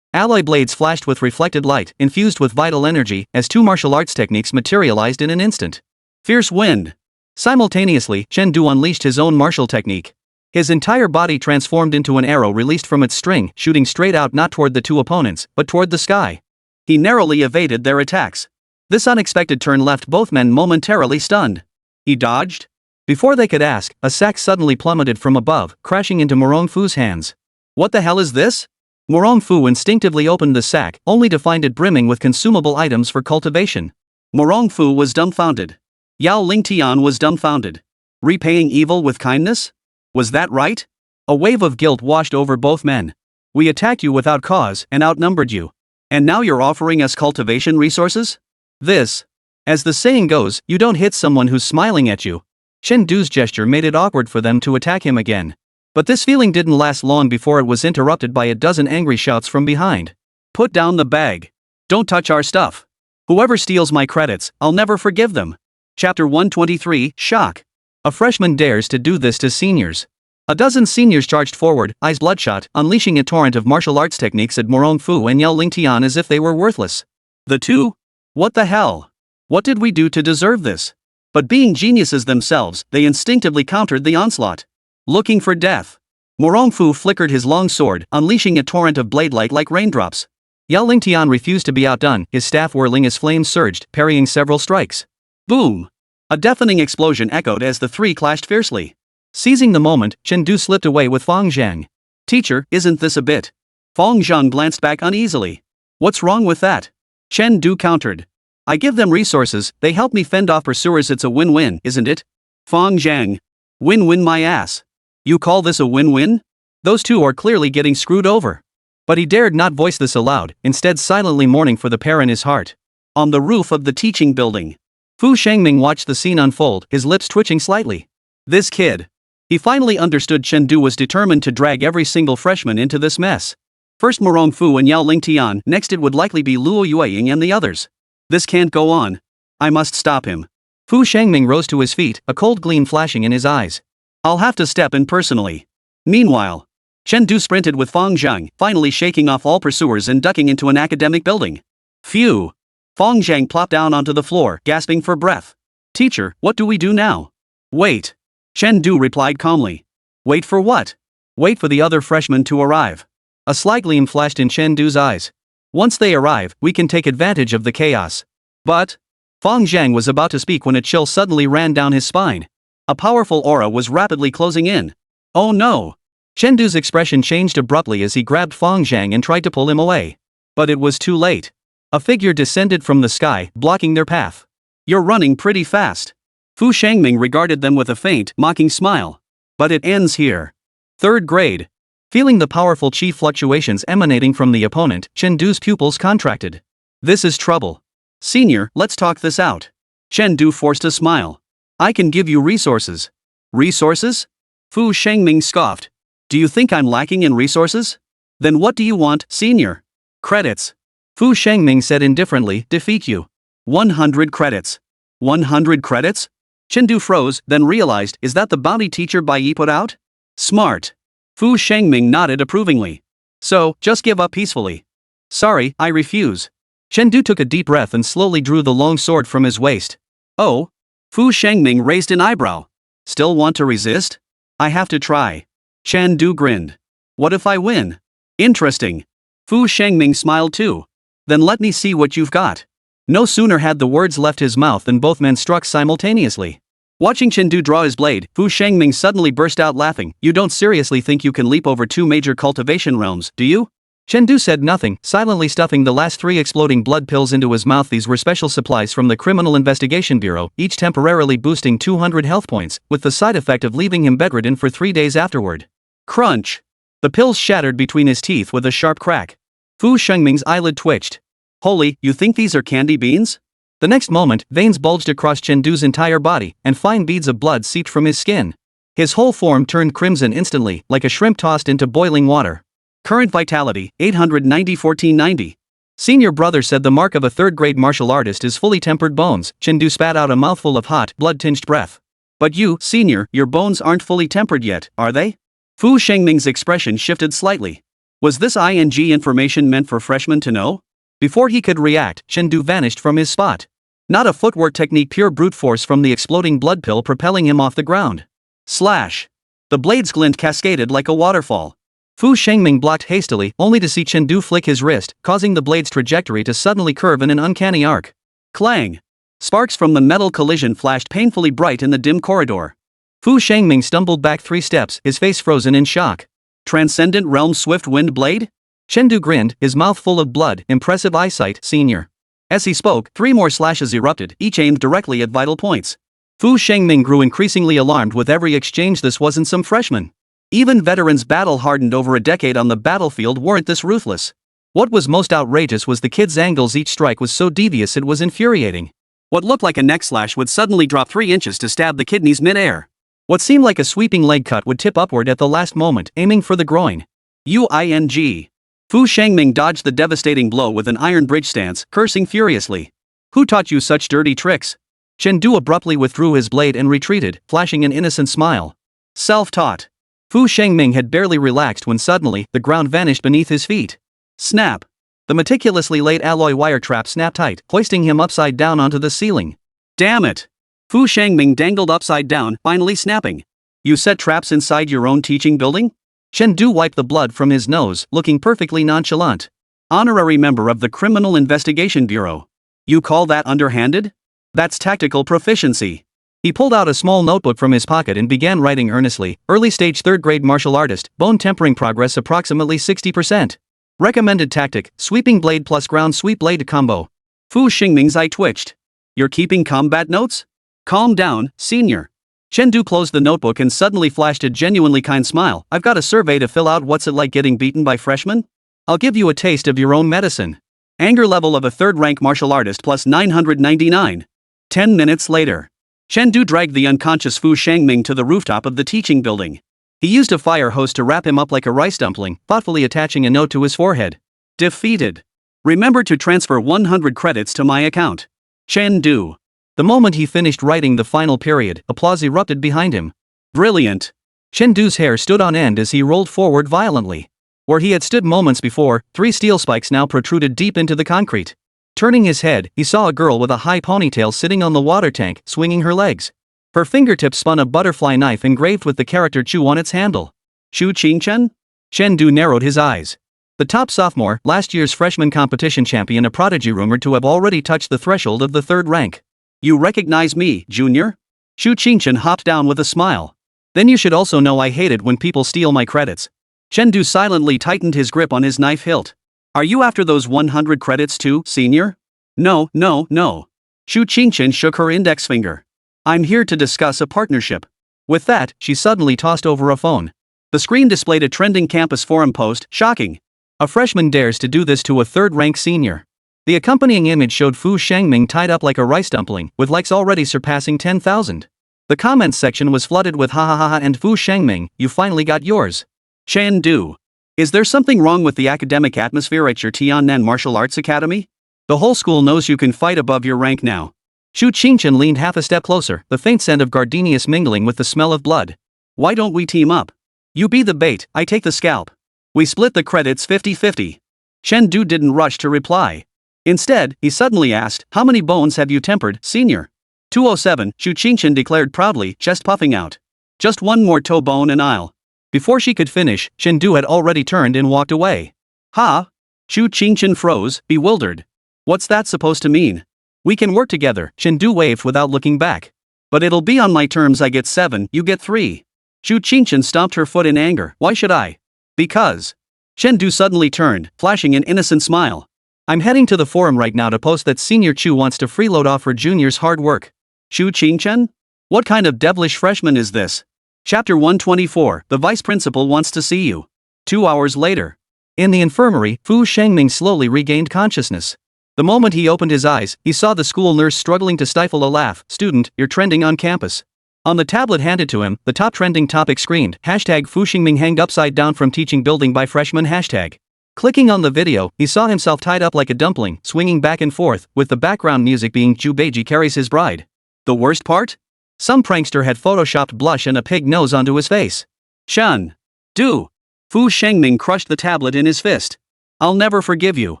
Alloy blades flashed with reflected light, infused with vital energy, as 2 martial arts techniques materialized in an instant. Fierce wind. Simultaneously, Chen unleashed his own martial technique. His entire body transformed into an arrow released from its string, shooting straight out, not toward the 2 opponents, but toward the sky. He narrowly evaded their attacks. This unexpected turn left both men momentarily stunned. He dodged? Before they could ask, a sack suddenly plummeted from above, crashing into Morong Fu's hands. What the hell is this? Morong Fu instinctively opened the sack, only to find it brimming with consumable items for cultivation. Morong Fu was dumbfounded. Yao Lingtian was dumbfounded. Repaying evil with kindness? Was that right? A wave of guilt washed over both men. We attacked you without cause and outnumbered you. And now you're offering us cultivation resources? This. As the saying goes, you don't hit someone who's smiling at you. Chen gesture made it awkward for them to attack him again. But this feeling didn't last long before it was interrupted by a dozen angry shouts from behind. Put down the bag. Don't touch our stuff. Whoever steals my credits, I'll never forgive them. Chapter 123, Shock. A freshman dares to do this to seniors. A dozen seniors charged forward, eyes bloodshot, unleashing a torrent of martial arts techniques at Morong Fu and Yao Lingtian as if they were worthless. The two? What the hell? What did we do to deserve this? But being geniuses themselves, they instinctively countered the onslaught. Looking for death. Morong Fu flickered his long sword, unleashing a torrent of blade light like raindrops. Yao Lingtian refused to be outdone, his staff whirling as flames surged, parrying several strikes. Boom! A deafening explosion echoed as the 3 clashed fiercely. Seizing the moment, Chen slipped away with Fang Zhang. Teacher, isn't this a bit? Fang Zhang glanced back uneasily. What's wrong with that? Chen countered. I give them resources, they help me fend off pursuers, it's a win-win, isn't it? Fang Zhang. Win-win my ass. You call this a win-win? Those 2 are clearly getting screwed over. But he dared not voice this aloud, instead silently mourning for the pair in his heart. On the roof of the teaching building, Fu Shangming watched the scene unfold, his lips twitching slightly. This kid. He finally understood Chen was determined to drag every single freshman into this mess. First Morong Fu and Yao Lingtian, next it would likely be Luo Yueying and the others. This can't go on. I must stop him. Fu Shangming rose to his feet, a cold gleam flashing in his eyes. I'll have to step in personally. Meanwhile, Chen sprinted with Fang Zhang, finally shaking off all pursuers and ducking into an academic building. Phew! Fong Zhang plopped down onto the floor, gasping for breath. Teacher, what do we do now? Wait. Chen Du replied calmly. Wait for what? Wait for the other freshmen to arrive. A sly gleam flashed in Chen Du's eyes. Once they arrive, we can take advantage of the chaos. But Fong Zhang was about to speak when a chill suddenly ran down his spine. A powerful aura was rapidly closing in. Oh no! Chen Du's expression changed abruptly as he grabbed Fong Zhang and tried to pull him away. But it was too late. A figure descended from the sky, blocking their path. You're running pretty fast. Fu Shangming regarded them with a faint, mocking smile. But it ends here. 3rd grade. Feeling the powerful chi fluctuations emanating from the opponent, Chen Du's pupils contracted. This is trouble. Senior, let's talk this out. Chen Du forced a smile. I can give you resources. Resources? Fu Shangming scoffed. Do you think I'm lacking in resources? Then what do you want, senior? Credits. Fu Shangming said indifferently, defeat you. 100 credits. 100 credits? Chen Du froze, then realized, is that the bounty teacher Bai Yi put out? Smart. Fu Shangming nodded approvingly. So, just give up peacefully. Sorry, I refuse. Chen Du took a deep breath and slowly drew the long sword from his waist. Oh? Fu Shangming raised an eyebrow. Still want to resist? I have to try. Chen Du grinned. What if I win? Interesting. Fu Shangming smiled too. Then let me see what you've got. No sooner had the words left his mouth than both men struck simultaneously. Watching Chen Du draw his blade, Fu Shangming suddenly burst out laughing. You don't seriously think you can leap over 2 major cultivation realms, do you? Chen Du said nothing, silently stuffing the last 3 exploding blood pills into his mouth. These were special supplies from the Criminal Investigation Bureau, each temporarily boosting 200 health points, with the side effect of leaving him bedridden for 3 days afterward. Crunch! The pills shattered between his teeth with a sharp crack. Fu Shangming's eyelid twitched. Holy, you think these are candy beans? The next moment, veins bulged across Chen Du's entire body, and fine beads of blood seeped from his skin. His whole form turned crimson instantly, like a shrimp tossed into boiling water. Current vitality, 890 1490. Senior brother said the mark of a 3rd grade martial artist is fully tempered bones. Chen Du spat out a mouthful of hot, blood-tinged breath. But you, senior, your bones aren't fully tempered yet, are they? Fu Shangming's expression shifted slightly. Was this ING information meant for freshmen to know? Before he could react, Chen Du vanished from his spot. Not a footwork technique, pure brute force from the exploding blood pill propelling him off the ground. Slash! The blade's glint cascaded like a waterfall. Fu Shangming blocked hastily, only to see Chen Du flick his wrist, causing the blade's trajectory to suddenly curve in an uncanny arc. Clang! Sparks from the metal collision flashed painfully bright in the dim corridor. Fu Shangming stumbled back 3 steps, his face frozen in shock. Transcendent Realm Swift Wind Blade? Chen Du grinned, his mouth full of blood. Impressive eyesight, senior. As he spoke, 3 more slashes erupted, each aimed directly at vital points. Fu Shangming grew increasingly alarmed with every exchange. This wasn't some freshman. Even veterans battle-hardened over a decade on the battlefield weren't this ruthless. What was most outrageous was the kid's angles. Each strike was so devious it was infuriating. What looked like a neck slash would suddenly drop 3 inches to stab the kidneys mid-air. What seemed like a sweeping leg cut would tip upward at the last moment, aiming for the groin. UING. Fu Shangming dodged the devastating blow with an iron bridge stance, cursing furiously. Who taught you such dirty tricks? Chen Du abruptly withdrew his blade and retreated, flashing an innocent smile. Self-taught. Fu Shangming had barely relaxed when suddenly, the ground vanished beneath his feet. Snap! The meticulously laid alloy wire trap snapped tight, hoisting him upside down onto the ceiling. Damn it! Fu Shangming dangled upside down, finally snapping. You set traps inside your own teaching building? Chen Du wiped the blood from his nose, looking perfectly nonchalant. Honorary member of the Criminal Investigation Bureau. You call that underhanded? That's tactical proficiency. He pulled out a small notebook from his pocket and began writing earnestly. Early stage 3rd grade martial artist, bone tempering progress approximately 60%. Recommended tactic, sweeping blade plus ground sweep blade combo. Fu Shangming's eye twitched. You're keeping combat notes? Calm down, senior. Chen Du closed the notebook and suddenly flashed a genuinely kind smile. I've got a survey to fill out. What's it like getting beaten by freshmen? I'll give you a taste of your own medicine. Anger level of a 3rd rank martial artist plus 999. 10 minutes later. Chen Du dragged the unconscious Fu Shangming to the rooftop of the teaching building. He used a fire hose to wrap him up like a rice dumpling, thoughtfully attaching a note to his forehead. Defeated. Remember to transfer 100 credits to my account. Chen Du. The moment he finished writing the final period, applause erupted behind him. Brilliant. Chen Du's hair stood on end as he rolled forward violently. Where he had stood moments before, 3 steel spikes now protruded deep into the concrete. Turning his head, he saw a girl with a high ponytail sitting on the water tank, swinging her legs. Her fingertips spun a butterfly knife engraved with the character Chu on its handle. Chu Qingchen? Chen Du narrowed his eyes. The top sophomore, last year's freshman competition champion, a prodigy rumored to have already touched the threshold of the third rank. You recognize me, Junior? Chu Qingchen hopped down with a smile. Then you should also know I hate it when people steal my credits. Chen Du silently tightened his grip on his knife hilt. Are you after those 100 credits too, senior? No. Chu Qingchen shook her index finger. I'm here to discuss a partnership. With that, she suddenly tossed over a phone. The screen displayed a trending campus forum post, shocking. A freshman dares to do this to a third-rank senior. The accompanying image showed Fu Shangming tied up like a rice dumpling, with likes already surpassing 10,000. The comments section was flooded with ha ha ha ha and Fu Shangming, you finally got yours. Chen Du. Is there something wrong with the academic atmosphere at your Tiannan Martial Arts Academy? The whole school knows you can fight above your rank now. Chu Qingchen leaned half a step closer, the faint scent of gardenias mingling with the smell of blood. Why don't we team up? You be the bait, I take the scalp. We split the credits 50-50. Chen Du didn't rush to reply. Instead, he suddenly asked, how many bones have you tempered, senior? 207, Chu Qingchen declared proudly, chest puffing out. Just one more toe bone and I'll. Before she could finish, Chen Du had already turned and walked away. Ha? Chu Qingchen froze, bewildered. What's that supposed to mean? We can work together, Chen Du waved without looking back. But it'll be on my terms. I get 7, you get 3. Chu Qingchen stomped her foot in anger. Why should I? Because. Chen Du suddenly turned, flashing an innocent smile. I'm heading to the forum right now to post that Senior Chu wants to freeload off her junior's hard work. Chu Qingchen? What kind of devilish freshman is this? Chapter 124, the vice principal wants to see you. 2 hours later. In the infirmary, Fu Shangming slowly regained consciousness. The moment he opened his eyes, he saw the school nurse struggling to stifle a laugh. Student, you're trending on campus. On the tablet handed to him, the top trending topic screened, hashtag Fu Shangming hanged upside down from teaching building by freshman hashtag. Clicking on the video, he saw himself tied up like a dumpling, swinging back and forth, with the background music being Zhu Beiji carries his bride. The worst part? Some prankster had photoshopped blush and a pig nose onto his face. Chen Du. Fu Shangming crushed the tablet in his fist. I'll never forgive you.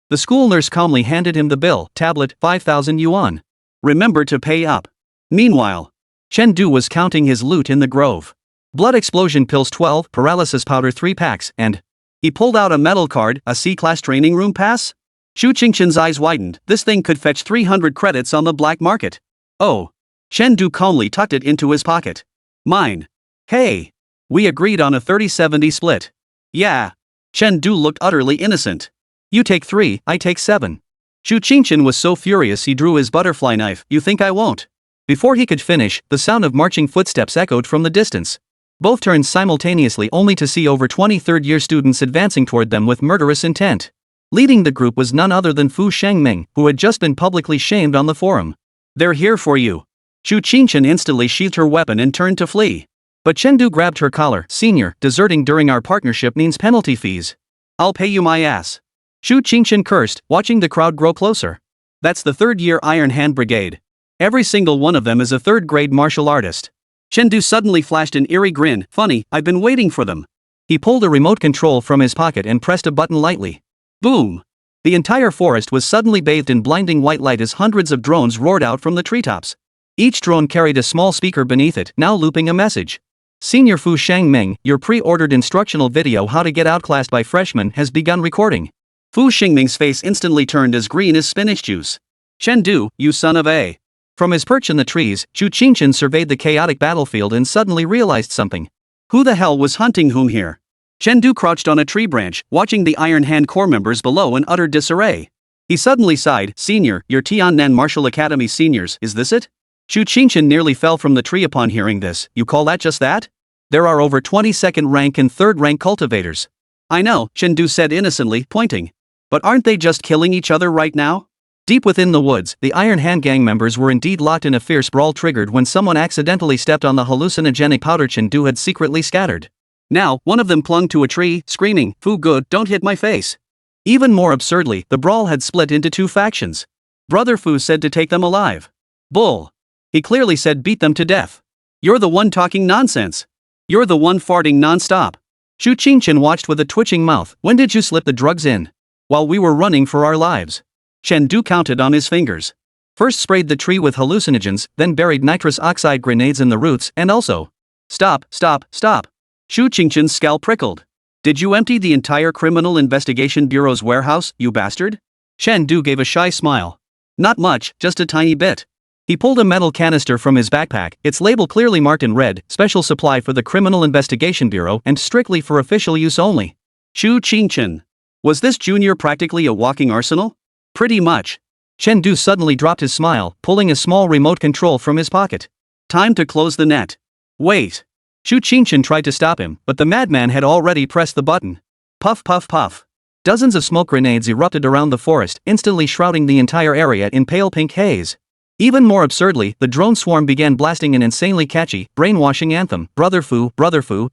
The school nurse calmly handed him the bill, tablet, 5,000 yuan. Remember to pay up. Meanwhile, Chen Du was counting his loot in the grove. Blood explosion pills 12, paralysis powder 3 packs, and he pulled out a metal card, a C-class training room pass? Chu Qingchen's eyes widened. This thing could fetch 300 credits on the black market. Oh. Chen Du calmly tucked it into his pocket. Mine. Hey. We agreed on a 30-70 split. Yeah. Chen Du looked utterly innocent. You take 3, I take 7. Chu Qingchen was so furious he drew his butterfly knife. You think I won't? Before he could finish, the sound of marching footsteps echoed from the distance. Both turned simultaneously only to see over 20 third-year students advancing toward them with murderous intent. Leading the group was none other than Fu Shangming, who had just been publicly shamed on the forum. They're here for you. Chu Qingchen instantly sheathed her weapon and turned to flee. But Chen Du grabbed her collar. Senior, deserting during our partnership means penalty fees. I'll pay you my ass. Chu Qingchen cursed, watching the crowd grow closer. That's the third-year Iron Hand Brigade. Every single one of them is a third-grade martial artist. Chen Du suddenly flashed an eerie grin. Funny, I've been waiting for them. He pulled a remote control from his pocket and pressed a button lightly. Boom! The entire forest was suddenly bathed in blinding white light as hundreds of drones roared out from the treetops. Each drone carried a small speaker beneath it, now looping a message. Senior Fu Shangming, your pre-ordered instructional video How to Get Outclassed by Freshmen has begun recording. Fu Shangming's face instantly turned as green as spinach juice. Chen Du, you son of a. From his perch in the trees, Chu Qingchen surveyed the chaotic battlefield and suddenly realized something. Who the hell was hunting whom here? Chen Du crouched on a tree branch, watching the Iron Hand Corps members below in utter disarray. He suddenly sighed. Senior, your Tiannan Martial Academy seniors, is this it? Chu Qingchen nearly fell from the tree upon hearing this. You call that just that? There are over 20 second-rank and third-rank cultivators. I know, Chen Du said innocently, pointing. But aren't they just killing each other right now? Deep within the woods, the Iron Hand gang members were indeed locked in a fierce brawl triggered when someone accidentally stepped on the hallucinogenic powder Chen Du had secretly scattered. Now, one of them clung to a tree, screaming, Fu good, don't hit my face. Even more absurdly, the brawl had split into 2 factions. Brother Fu said to take them alive. Bull. He clearly said beat them to death. You're the one talking nonsense. You're the one farting non-stop. Chu Qingchen watched with a twitching mouth. When did you slip the drugs in? While we were running for our lives. Chen Du counted on his fingers. First sprayed the tree with hallucinogens, then buried nitrous oxide grenades in the roots, and also. Stop, stop, stop. Shu Qingchen's scalp prickled. Did you empty the entire Criminal Investigation Bureau's warehouse, you bastard? Chen Du gave a shy smile. Not much, just a tiny bit. He pulled a metal canister from his backpack, its label clearly marked in red, special supply for the Criminal Investigation Bureau and strictly for official use only. Shu Qingchen. Was this junior practically a walking arsenal? Pretty much. Chen Du suddenly dropped his smile, pulling a small remote control from his pocket. Time to close the net. Wait. Shu Qingchen tried to stop him, but the madman had already pressed the button. Puff puff puff. Dozens of smoke grenades erupted around the forest, instantly shrouding the entire area in pale pink haze. Even more absurdly, the drone swarm began blasting an insanely catchy, brainwashing anthem, Brother Fu,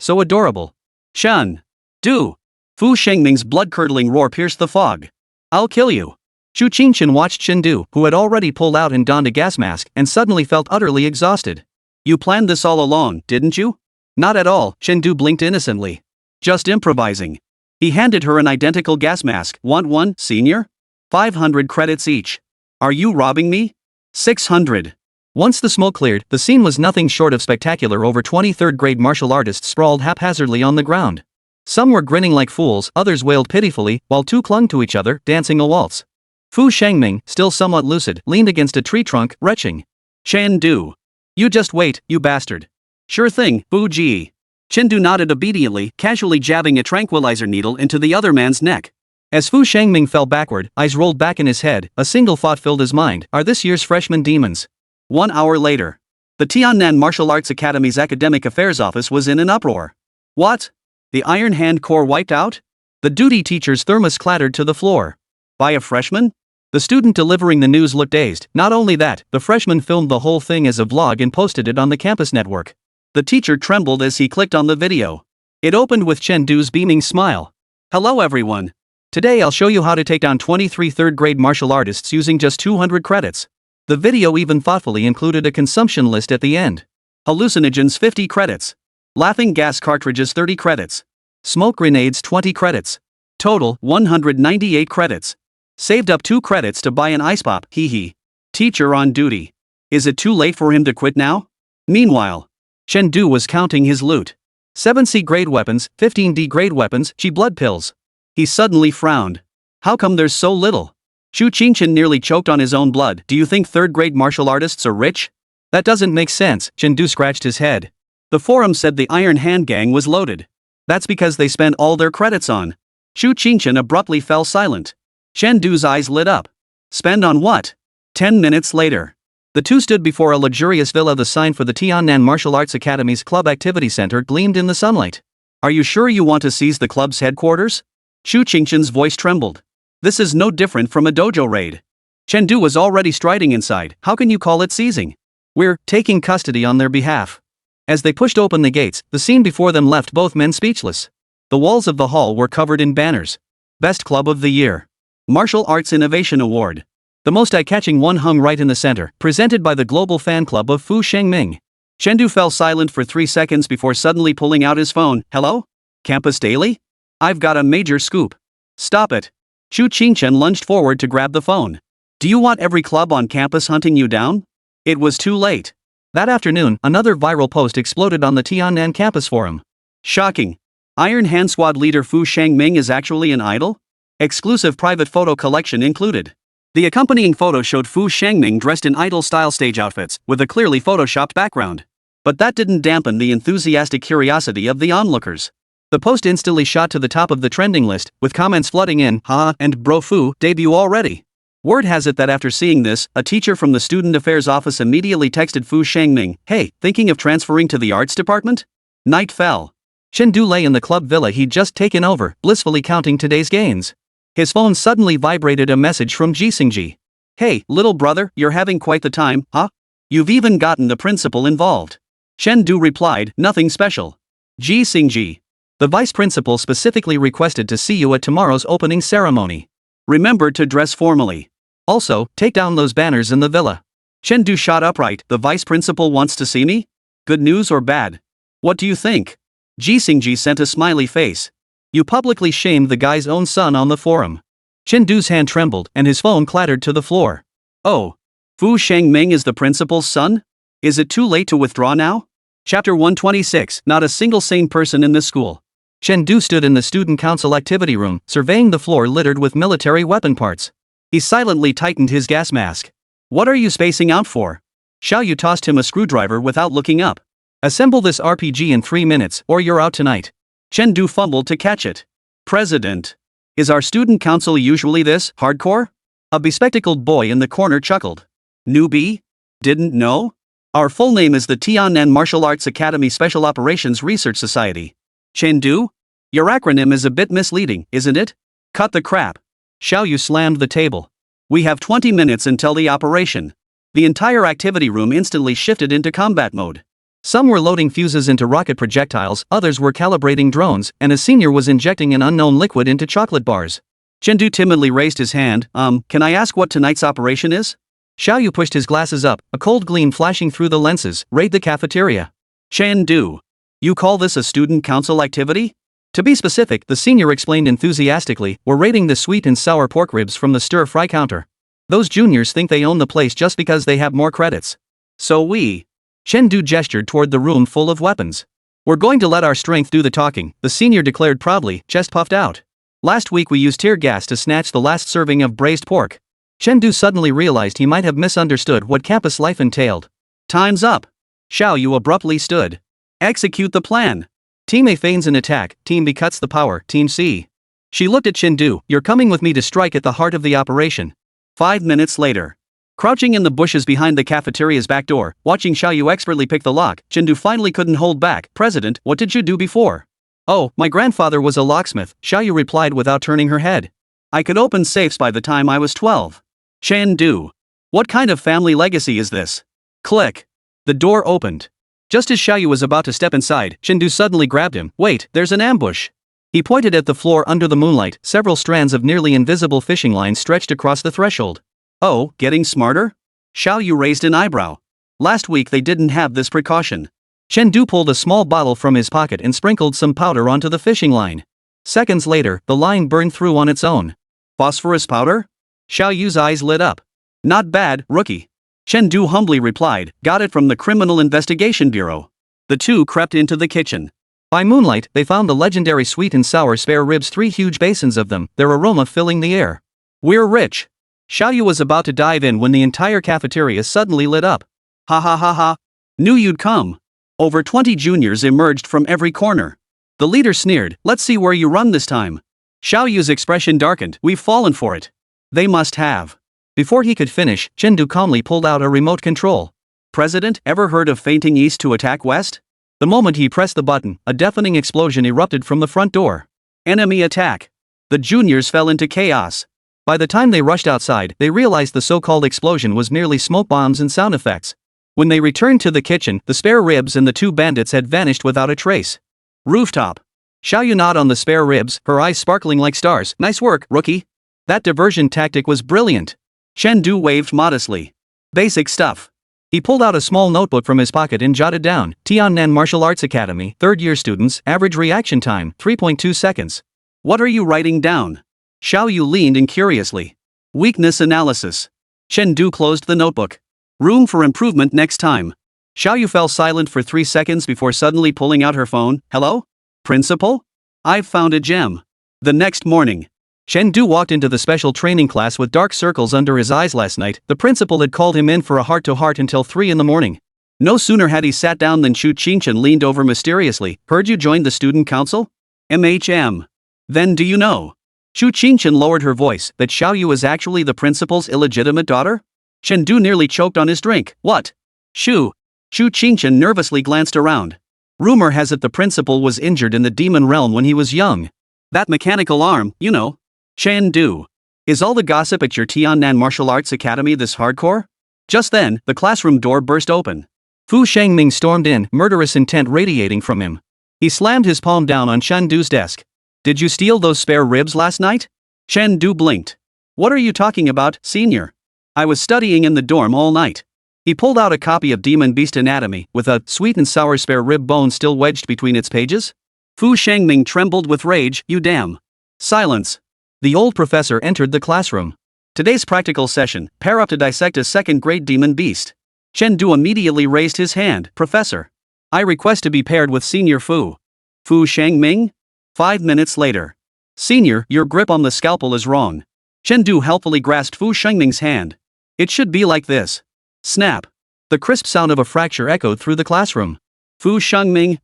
so adorable. Shen. Du. Fu Shengming's blood-curdling roar pierced the fog. I'll kill you. Shu Qingchen watched Chen Du, who had already pulled out and donned a gas mask, and suddenly felt utterly exhausted. You planned this all along, didn't you? Not at all, Chen Du blinked innocently. Just improvising. He handed her an identical gas mask. Want one, senior? 500 credits each. Are you robbing me? 600. Once the smoke cleared, the scene was nothing short of spectacular. Over 20 third-grade martial artists sprawled haphazardly on the ground. Some were grinning like fools, others wailed pitifully, while two clung to each other, dancing a waltz. Fu Shengming, still somewhat lucid, leaned against a tree trunk, retching. Chen Du. You just wait, you bastard. Sure thing, Fu Ji. Chen Du nodded obediently, casually jabbing a tranquilizer needle into the other man's neck. As Fu Shengming fell backward, eyes rolled back in his head, a single thought filled his mind, are this year's freshman demons. 1 hour later. The Tiannan Martial Arts Academy's Academic Affairs Office was in an uproar. What? The Iron Hand Corps wiped out? The duty teacher's thermos clattered to the floor. By a freshman? The student delivering the news looked dazed. Not only that, the freshman filmed the whole thing as a vlog and posted it on the campus network. The teacher trembled as he clicked on the video. It opened with Chen Du's beaming smile. Hello everyone. Today I'll show you how to take down 23 third-grade martial artists using just 200 credits. The video even thoughtfully included a consumption list at the end. Hallucinogens 50 credits. Laughing gas cartridges 30 credits. Smoke grenades 20 credits. Total 198 credits. Saved up 2 credits to buy an ice pop, hee hee. Teacher on duty. Is it too late for him to quit now? Meanwhile, Chen Du was counting his loot. 7C grade weapons, 15D grade weapons, Chi blood pills. He suddenly frowned. How come there's so little? Shu Qingchen nearly choked on his own blood. Do you think third-grade martial artists are rich? That doesn't make sense, Chen Du scratched his head. The forum said the Iron Hand Gang was loaded. That's because they spent all their credits on. Shu Qingchen abruptly fell silent. Chen Du's eyes lit up. Spend on what? 10 minutes later. The two stood before a luxurious villa. The sign for the Tiannan Martial Arts Academy's Club Activity Center gleamed in the sunlight. Are you sure you want to seize the club's headquarters? Shu Qingchen's voice trembled. This is no different from a dojo raid. Chen Du was already striding inside. How can you call it seizing? We're taking custody on their behalf. As they pushed open the gates, the scene before them left both men speechless. The walls of the hall were covered in banners. Best Club of the Year. Martial Arts Innovation Award. The most eye-catching one hung right in the center, presented by the Global Fan Club of Fu Shengming. Chen Du fell silent for 3 seconds before suddenly pulling out his phone. Hello? Campus Daily? I've got a major scoop. Stop it. Shu Qingchen lunged forward to grab the phone. Do you want every club on campus hunting you down? It was too late. That afternoon, another viral post exploded on the Tiannan campus forum. Shocking. Iron Hand Squad leader Fu Shengming is actually an idol? Exclusive private photo collection included. The accompanying photo showed Fu Shengming dressed in idol-style stage outfits, with a clearly photoshopped background. But that didn't dampen the enthusiastic curiosity of the onlookers. The post instantly shot to the top of the trending list, with comments flooding in, "Ha, and bro Fu, debut already." Word has it that after seeing this, a teacher from the Student Affairs Office immediately texted Fu Shengming, "Hey, thinking of transferring to the arts department?" Night fell. Chen Du lay in the club villa he'd just taken over, blissfully counting today's gains. His phone suddenly vibrated a message from Ji Xingji. "Hey, little brother, you're having quite the time, huh? You've even gotten the principal involved." Chen Du replied, "Nothing special. Ji Xingji. The vice principal specifically requested to see you at tomorrow's opening ceremony. Remember to dress formally. Also, take down those banners in the villa." Chen Du shot upright. The vice principal wants to see me? Good news or bad? What do you think? Ji Xingji sent a smiley face. You publicly shamed the guy's own son on the forum. Chen Du's hand trembled and his phone clattered to the floor. Oh. Fu Shengming is the principal's son? Is it too late to withdraw now? Chapter 126. Not a single sane person in this school. Chen Du stood in the student council activity room, surveying the floor littered with military weapon parts. He silently tightened his gas mask. What are you spacing out for? Xiao Yu tossed him a screwdriver without looking up. Assemble this RPG in 3 minutes, or you're out tonight. Chen Du fumbled to catch it. President. Is our student council usually this hardcore? A bespectacled boy in the corner chuckled. Newbie? Didn't know? Our full name is the Tiannan Martial Arts Academy Special Operations Research Society. Chen Du? Your acronym is a bit misleading, isn't it? Cut the crap. Xiao Yu slammed the table. We have 20 minutes until the operation. The entire activity room instantly shifted into combat mode. Some were loading fuses into rocket projectiles, others were calibrating drones, and a senior was injecting an unknown liquid into chocolate bars. Chen Du timidly raised his hand. Can I ask what tonight's operation is? Xiao Yu pushed his glasses up, a cold gleam flashing through the lenses. Raid the cafeteria. Chen Du. You call this a student council activity? To be specific, the senior explained enthusiastically, we're raiding the sweet and sour pork ribs from the stir-fry counter. Those juniors think they own the place just because they have more credits. So we. Chen Du gestured toward the room full of weapons. We're going to let our strength do the talking, the senior declared proudly, chest puffed out. Last week we used tear gas to snatch the last serving of braised pork. Chen Du suddenly realized he might have misunderstood what campus life entailed. Time's up. Xiao Yu abruptly stood. Execute the plan. Team A feigns an attack, Team B cuts the power, Team C. She looked at Chen Du. You're coming with me to strike at the heart of the operation. 5 minutes later. Crouching in the bushes behind the cafeteria's back door, watching Xiao Yu expertly pick the lock, Chen Du finally couldn't hold back. President, what did you do before? Oh, my grandfather was a locksmith, Xiao Yu replied without turning her head. I could open safes by the time I was 12. Chen Du. What kind of family legacy is this? Click. The door opened. Just as Xiao Yu was about to step inside, Chen Du suddenly grabbed him. Wait, there's an ambush. He pointed at the floor under the moonlight, several strands of nearly invisible fishing lines stretched across the threshold. Oh, getting smarter? Xiao Yu raised an eyebrow. Last week they didn't have this precaution. Chen Du pulled a small bottle from his pocket and sprinkled some powder onto the fishing line. Seconds later, the line burned through on its own. Phosphorus powder? Xiao Yu's eyes lit up. Not bad, rookie. Chen Du humbly replied, got it from the Criminal Investigation Bureau. The two crept into the kitchen. By moonlight, they found the legendary sweet and sour spare ribs, 3 huge basins of them, their aroma filling the air. We're rich. Xiao Yu was about to dive in when the entire cafeteria suddenly lit up. Ha ha ha ha. Knew you'd come. Over 20 juniors emerged from every corner. The leader sneered, let's see where you run this time. Xiao Yu's expression darkened, we've fallen for it. They must have. Before he could finish, Chen Du calmly pulled out a remote control. President, ever heard of feinting east to attack west? The moment he pressed the button, a deafening explosion erupted from the front door. Enemy attack. The juniors fell into chaos. By the time they rushed outside, they realized the so-called explosion was merely smoke bombs and sound effects. When they returned to the kitchen, the spare ribs and the 2 bandits had vanished without a trace. Rooftop. Xiao Yu nodded on the spare ribs, her eyes sparkling like stars. Nice work, rookie. That diversion tactic was brilliant. Chen Du waved modestly. Basic stuff. He pulled out a small notebook from his pocket and jotted down, Tiannan Martial Arts Academy, 3rd-year students, average reaction time, 3.2 seconds. What are you writing down? Xiao Yu leaned in curiously. Weakness analysis. Chen Du closed the notebook. Room for improvement next time. Xiao Yu fell silent for 3 seconds before suddenly pulling out her phone. Hello? Principal? I've found a gem. The next morning. Chen Du walked into the special training class with dark circles under his eyes last night. The principal had called him in for a heart-to-heart until 3 in the morning. No sooner had he sat down than Chen Du leaned over mysteriously. Heard you joined the student council? MHM. Then do you know? Chen Du lowered her voice, that Xiao Yu is actually the principal's illegitimate daughter? Chen Du nearly choked on his drink. What? Chen Du nervously glanced around. Rumor has it the principal was injured in the demon realm when he was young. That mechanical arm, you know. Chen Du. Is all the gossip at your Tiannan Martial Arts Academy this hardcore? Just then, the classroom door burst open. Fu Shengming stormed in, murderous intent radiating from him. He slammed his palm down on Chen Du's desk. Did you steal those spare ribs last night? Chen Du blinked. What are you talking about, senior? I was studying in the dorm all night. He pulled out a copy of Demon Beast Anatomy, with a sweet and sour spare rib bone still wedged between its pages. Fu Shengming trembled with rage. You damn. Silence. The old professor entered the classroom. Today's practical session, pair up to dissect a second-grade demon beast. Chen Du immediately raised his hand. Professor, I request to be paired with Senior Fu. Fu Shangming? 5 minutes later. Senior, your grip on the scalpel is wrong. Chen Du helpfully grasped Fu Shangming's hand. It should be like this. Snap. The crisp sound of a fracture echoed through the classroom. Fu Shangming,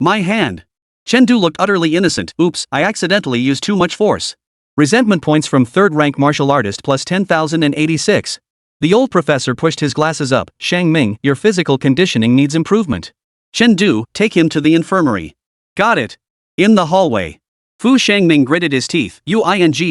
my hand. Chen Du looked utterly innocent. Oops, I accidentally used too much force. Resentment points from third-rank martial artist plus 10,086. The old professor pushed his glasses up. Shangming, your physical conditioning needs improvement. Chen Du, take him to the infirmary. Got it. In the hallway. Fu Shangming gritted his teeth. You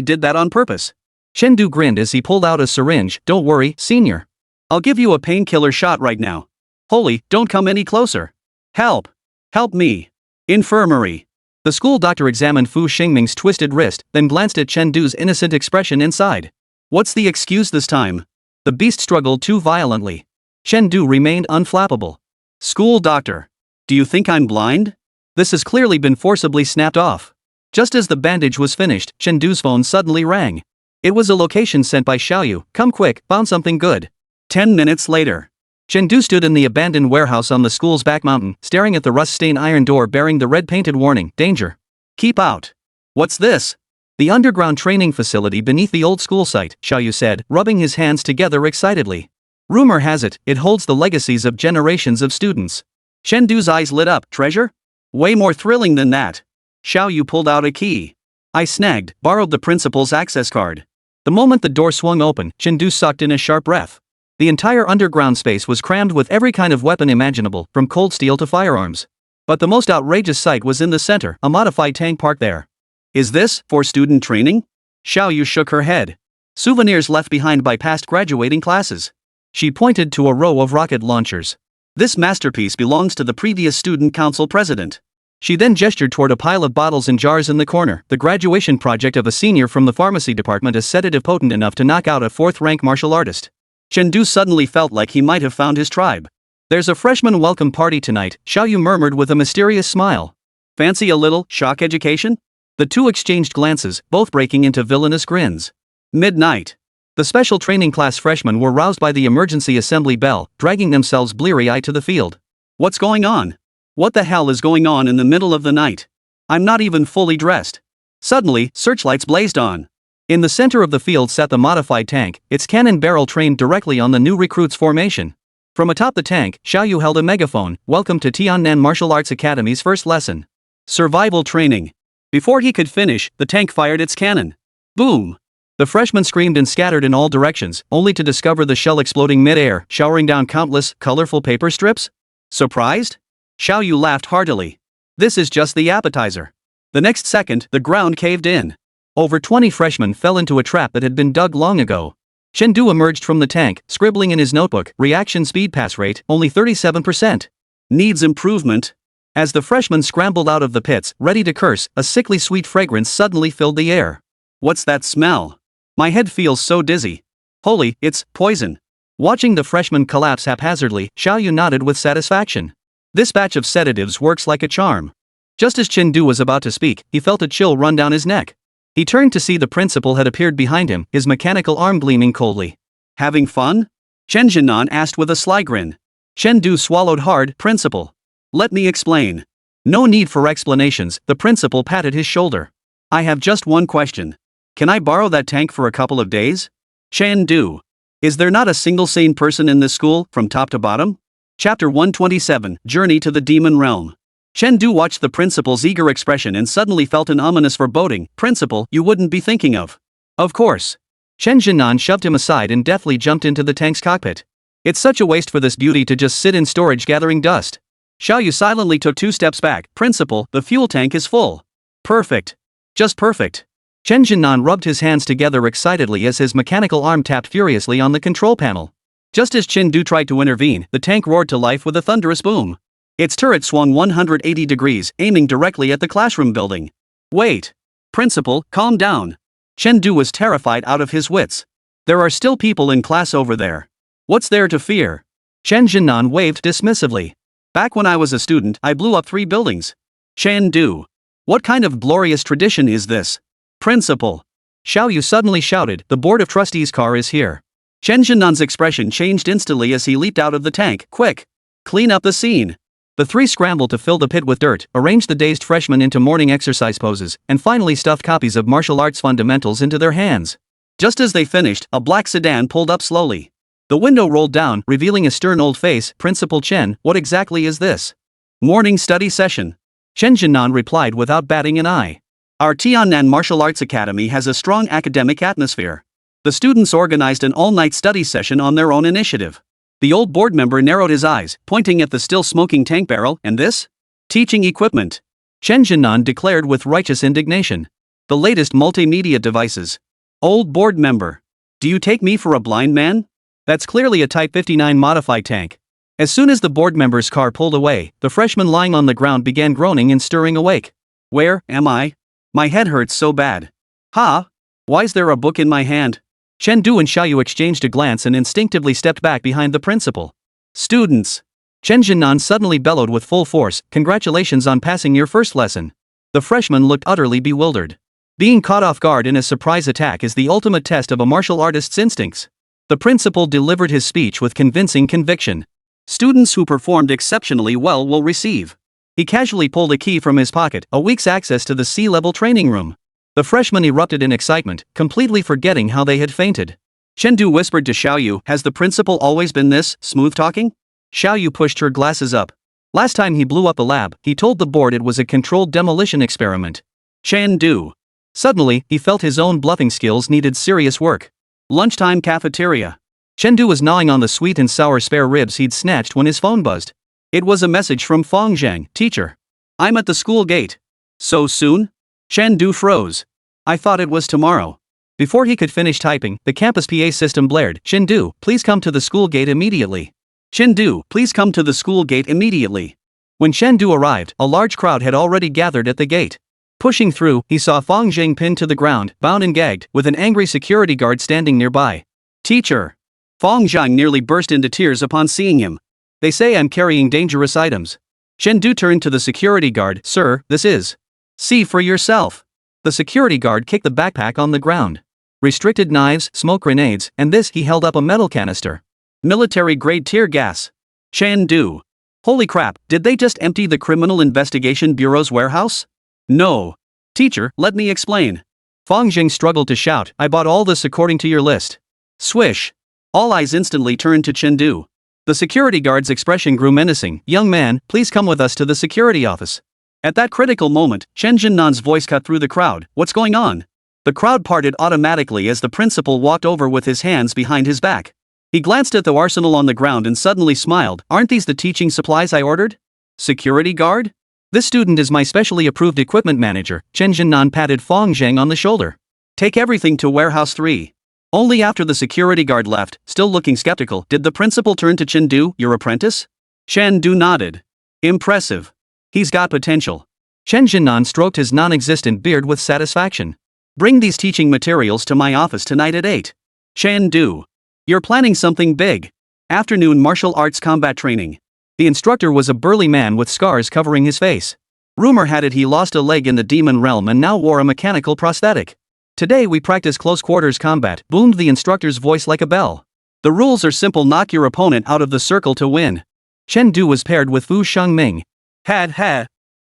did that on purpose. Chen Du grinned as he pulled out a syringe. Don't worry, Senior. I'll give you a painkiller shot right now. Holy, don't come any closer. Help. Help me. Infirmary. The school doctor examined Fu Shangming's twisted wrist, then glanced at Chen Du's innocent expression inside. What's the excuse this time? The beast struggled too violently. Chen Du remained unflappable. School doctor. Do you think I'm blind? This has clearly been forcibly snapped off. Just as the bandage was finished, Chen Du's phone suddenly rang. It was a location sent by Xiaoyu. Come quick, found something good. 10 minutes later. Chen Du stood in the abandoned warehouse on the school's back mountain, staring at the rust-stained iron door bearing the red-painted warning, danger. Keep out. What's this? The underground training facility beneath the old school site, Xiaoyu said, rubbing his hands together excitedly. Rumor has it, it holds the legacies of generations of students. Chen Du's eyes lit up. Treasure? Way more thrilling than that. Xiaoyu pulled out a key. I snagged, borrowed the principal's access card. The moment the door swung open, Chen Du sucked in a sharp breath. The entire underground space was crammed with every kind of weapon imaginable, from cold steel to firearms. But the most outrageous sight was in the center, a modified tank parked there. Is this for student training? Xiaoyu shook her head. Souvenirs left behind by past graduating classes. She pointed to a row of rocket launchers. This masterpiece belongs to the previous student council president. She then gestured toward a pile of bottles and jars in the corner, the graduation project of a senior from the pharmacy department, a sedative potent enough to knock out a fourth-rank martial artist. Chen Du suddenly felt like he might have found his tribe. There's a freshman welcome party tonight, Xiaoyu murmured with a mysterious smile. Fancy a little shock education? The two exchanged glances, both breaking into villainous grins. Midnight. The special training class freshmen were roused by the emergency assembly bell, dragging themselves bleary-eyed to the field. What's going on? What the hell is going on in the middle of the night? I'm not even fully dressed. Suddenly, searchlights blazed on. In the center of the field sat the modified tank, its cannon barrel trained directly on the new recruits' formation. From atop the tank, Xiaoyu held a megaphone. Welcome to Tiannan Martial Arts Academy's first lesson. Survival training. Before he could finish, the tank fired its cannon. Boom! The freshmen screamed and scattered in all directions, only to discover the shell exploding mid-air, showering down countless, colorful paper strips. Surprised? Xiaoyu laughed heartily. This is just the appetizer. The next second, the ground caved in. Over 20 freshmen fell into a trap that had been dug long ago. Chen Du emerged from the tank, scribbling in his notebook, reaction speed pass rate, only 37%. Needs improvement. As the freshmen scrambled out of the pits, ready to curse, a sickly sweet fragrance suddenly filled the air. What's that smell? My head feels so dizzy. Holy, it's poison. Watching the freshmen collapse haphazardly, Xiaoyu nodded with satisfaction. This batch of sedatives works like a charm. Just as Chen Du was about to speak, he felt a chill run down his neck. He turned to see the principal had appeared behind him, his mechanical arm gleaming coldly. Having fun? Chen Jinan asked with a sly grin. Chen Du swallowed hard. Principal. Let me explain. No need for explanations, the principal patted his shoulder. I have just one question. Can I borrow that tank for a couple of days? Chen Du. Is there not a single sane person in this school, from top to bottom? Chapter 127, Journey to the Demon Realm. Chen Du watched the principal's eager expression and suddenly felt an ominous foreboding. Principal, you wouldn't be thinking of. Of course. Chen Jinan shoved him aside and deftly jumped into the tank's cockpit. It's such a waste for this beauty to just sit in storage gathering dust. Xiaoyu silently took 2 steps back. Principal, the fuel tank is full. Perfect. Just perfect. Chen Jinan rubbed his hands together excitedly as his mechanical arm tapped furiously on the control panel. Just as Chen Du tried to intervene, the tank roared to life with a thunderous boom. Its turret swung 180 degrees, aiming directly at the classroom building. Wait. Principal, calm down. Chen Du was terrified out of his wits. There are still people in class over there. What's there to fear? Chen Jinan waved dismissively. Back when I was a student, I blew up 3 buildings. Chen Du. What kind of glorious tradition is this? Principal. Xiaoyu suddenly shouted, "The board of trustees car is here." Chen Jinnan's expression changed instantly as he leaped out of the tank. "Quick! Clean up the scene!" The three scrambled to fill the pit with dirt, arranged the dazed freshmen into morning exercise poses, and finally stuffed copies of martial arts fundamentals into their hands. Just as they finished, a black sedan pulled up slowly. The window rolled down, revealing a stern old face. "Principal Chen, what exactly is this?" "Morning study session." Chen Jinnan replied without batting an eye. "Our Tiannan Martial Arts Academy has a strong academic atmosphere. The students organized an all-night study session on their own initiative." The old board member narrowed his eyes, pointing at the still smoking tank barrel. "And this? Teaching equipment," Chen Jinnan declared with righteous indignation. "The latest multimedia devices." Old board member. "Do you take me for a blind man? That's clearly a Type 59 modified tank." As soon as the board member's car pulled away, the freshman lying on the ground began groaning and stirring awake. "Where am I? My head hurts so bad. Ha! Why's there a book in my hand?" Chengdu and Xiaoyu exchanged a glance and instinctively stepped back behind the principal. "Students!" Chen Jinnan suddenly bellowed with full force, "Congratulations on passing your first lesson." The freshmen looked utterly bewildered. Being caught off guard in a surprise attack is the ultimate test of a martial artist's instincts. The principal delivered his speech with convincing conviction. "Students who performed exceptionally well will receive." He casually pulled a key from his pocket, a week's access to the C-level training room. The freshmen erupted in excitement, completely forgetting how they had fainted. Chengdu whispered to Xiaoyu, "Has the principal always been this smooth-talking?" Xiaoyu pushed her glasses up. "Last time he blew up a lab, he told the board it was a controlled demolition experiment." Chengdu. Suddenly, he felt his own bluffing skills needed serious work. Lunchtime cafeteria. Chengdu was gnawing on the sweet and sour spare ribs he'd snatched when his phone buzzed. It was a message from Fong Zhang. "Teacher, I'm at the school gate." "So soon?" Chengdu froze. "I thought it was tomorrow." Before he could finish typing, the campus PA system blared, "Chengdu, please come to the school gate immediately. Chengdu, please come to the school gate immediately." When Chengdu arrived, a large crowd had already gathered at the gate. Pushing through, he saw Fong Jing pinned to the ground, bound and gagged, with an angry security guard standing nearby. "Teacher!" Fong Zhang nearly burst into tears upon seeing him. "They say I'm carrying dangerous items." Chengdu turned to the security guard, "Sir, this is. See for yourself." The security guard kicked the backpack on the ground. Restricted knives, smoke grenades, and this he held up a metal canister. Military-grade tear gas. Chengdu. Holy crap, did they just empty the Criminal Investigation Bureau's warehouse? No. Teacher, let me explain. Fong Jing struggled to shout, "I bought all this according to your list." Swish. All eyes instantly turned to Chengdu. The security guard's expression grew menacing. "Young man, please come with us to the security office." At that critical moment, Chen Jinnan's voice cut through the crowd. "What's going on?" The crowd parted automatically as the principal walked over with his hands behind his back. He glanced at the arsenal on the ground and suddenly smiled. "Aren't these the teaching supplies I ordered?" "Security guard?" "This student is my specially approved equipment manager." Chen Jinnan patted Fong Zhang on the shoulder. "Take everything to warehouse 3. Only after the security guard left, still looking skeptical, did the principal turn to Chengdu, "Your apprentice?" Chengdu nodded. "Impressive. He's got potential." Chen Jinnan stroked his non-existent beard with satisfaction. "Bring these teaching materials to my office tonight at 8. Chengdu. You're planning something big. Afternoon martial arts combat training." The instructor was a burly man with scars covering his face. Rumor had it he lost a leg in the demon realm and now wore a mechanical prosthetic. "Today we practice close quarters combat," boomed the instructor's voice like a bell. "The rules are simple: knock your opponent out of the circle to win." Chengdu was paired with Fu Shengming. Had.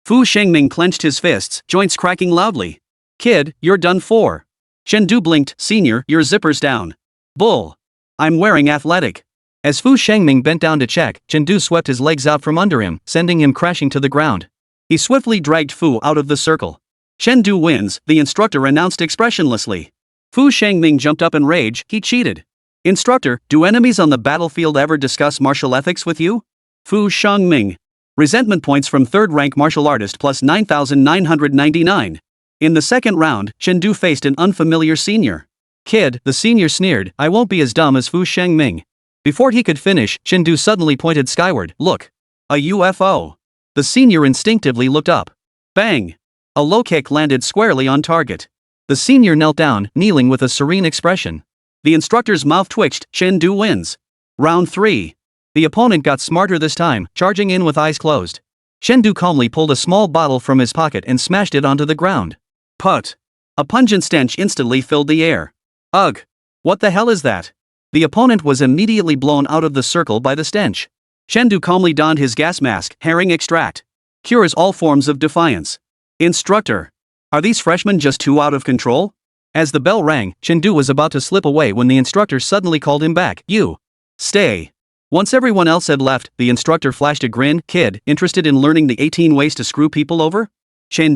Fu Shengming clenched his fists, joints cracking loudly. "Kid, you're done for." Chengdu blinked. "Senior, your zipper's down." "Bull. I'm wearing athletic." As Fu Shengming bent down to check, Chengdu swept his legs out from under him, sending him crashing to the ground. He swiftly dragged Fu out of the circle. "Chengdu wins," the instructor announced expressionlessly. Fu Shengming jumped up in rage. He cheated. "Instructor, do enemies on the battlefield ever discuss martial ethics with you?" Fu Shengming. Resentment points from third-rank martial artist plus 9,999. In the second round, Chengdu faced an unfamiliar senior. "Kid," the senior sneered, "I won't be as dumb as Fu Shengming." Before he could finish, Chengdu suddenly pointed skyward. "Look. A UFO." The senior instinctively looked up. Bang! A low kick landed squarely on target. The senior knelt down, kneeling with a serene expression. The instructor's mouth twitched. Chengdu wins. Round 3. The opponent got smarter this time, charging in with eyes closed. Chengdu calmly pulled a small bottle from his pocket and smashed it onto the ground. Put. A pungent stench instantly filled the air. Ugh! What the hell is that? The opponent was immediately blown out of the circle by the stench. Chen calmly donned his gas mask, herring extract. Cures all forms of defiance. Instructor. Are these freshmen just too out of control? As the bell rang, Chen was about to slip away when the instructor suddenly called him back. You. Stay. Once everyone else had left, the instructor flashed a grin. Kid, interested in learning the 18 ways to screw people over? Chen?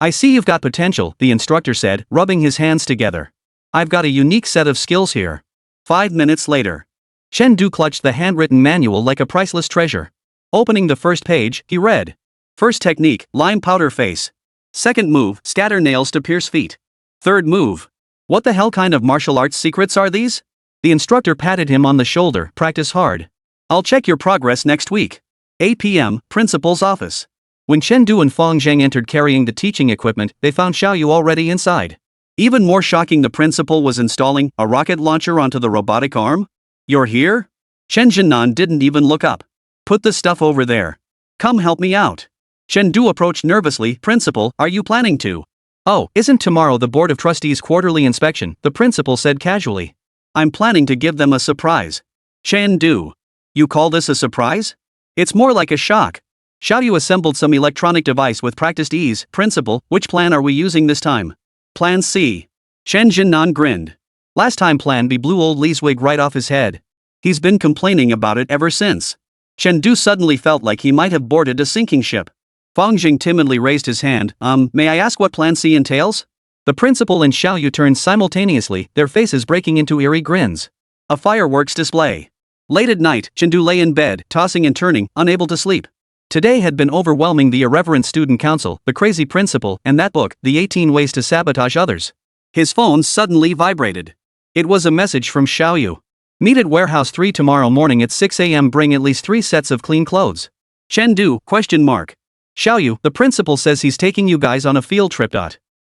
I see you've got potential, the instructor said, rubbing his hands together. I've got a unique set of skills here. 5 minutes later. Chen clutched the handwritten manual like a priceless treasure. Opening the first page, he read. First technique, lime powder face. Second move, scatter nails to pierce feet. Third move. What the hell kind of martial arts secrets are these? The instructor patted him on the shoulder. Practice hard. I'll check your progress next week. 8 p.m., principal's office. When Chen and Fong Zheng entered carrying the teaching equipment, they found Xiaoyu already inside. Even more shocking, the principal was installing a rocket launcher onto the robotic arm. You're here? Chen Jinan didn't even look up. Put the stuff over there. Come help me out. Chen approached nervously. Principal, are you planning to? Oh, isn't tomorrow the Board of Trustees' quarterly inspection? The principal said casually. I'm planning to give them a surprise. Chen You call this a surprise? It's more like a shock. Xiaoyu assembled some electronic device with practiced ease. Principal, which plan are we using this time? Plan C. Chen Jinan grinned. Last time Plan B blew old Li's wig right off his head. He's been complaining about it ever since. Chen suddenly felt like he might have boarded a sinking ship. Fong Jing timidly raised his hand. May I ask what Plan C entails? The principal and Xiaoyu turned simultaneously, their faces breaking into eerie grins. A fireworks display. Late at night, Chen lay in bed, tossing and turning, unable to sleep. Today had been overwhelming: the irreverent student council, the crazy principal, and that book, The 18 Ways to Sabotage Others. His phone suddenly vibrated. It was a message from Xiaoyu. Meet at Warehouse 3 tomorrow morning at 6 a.m. Bring at least 3 sets of clean clothes. Chen Xiaoyu, the principal says he's taking you guys on a field trip.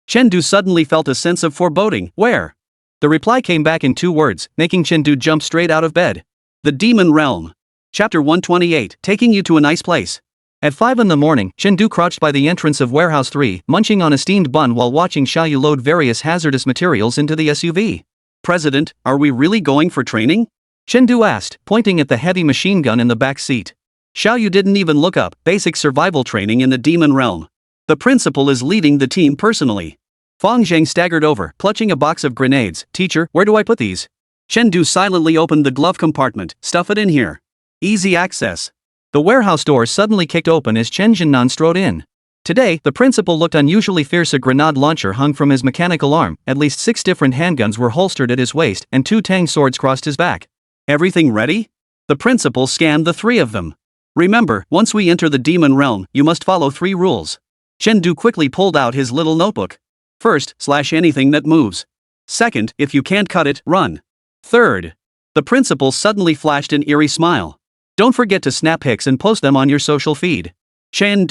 Chen suddenly felt a sense of foreboding. Where? The reply came back in 2 words, making Chen jump straight out of bed. The Demon Realm. Chapter 128, taking you to a nice place. At 5 in the morning, Chen crouched by the entrance of Warehouse 3, munching on a steamed bun while watching Xiaoyu load various hazardous materials into the SUV. President, are we really going for training? Chen asked, pointing at the heavy machine gun in the back seat. Xiaoyu didn't even look up. Basic survival training in the Demon Realm. The principal is leading the team personally. Fong Zheng staggered over, clutching a box of grenades. Teacher, where do I put these? Chen silently opened the glove compartment. Stuff it in here. Easy access. The warehouse door suddenly kicked open as Chen Jinan strode in. Today, the principal looked unusually fierce. A grenade launcher hung from his mechanical arm, at least 6 different handguns were holstered at his waist, and 2 tang swords crossed his back. Everything ready? The principal scanned the 3 of them. Remember, once we enter the Demon Realm, you must follow 3 rules. Chen quickly pulled out his little notebook. First, slash anything that moves. Second, if you can't cut it, run. Third. The principal suddenly flashed an eerie smile. Don't forget to snap pics and post them on your social feed. Chen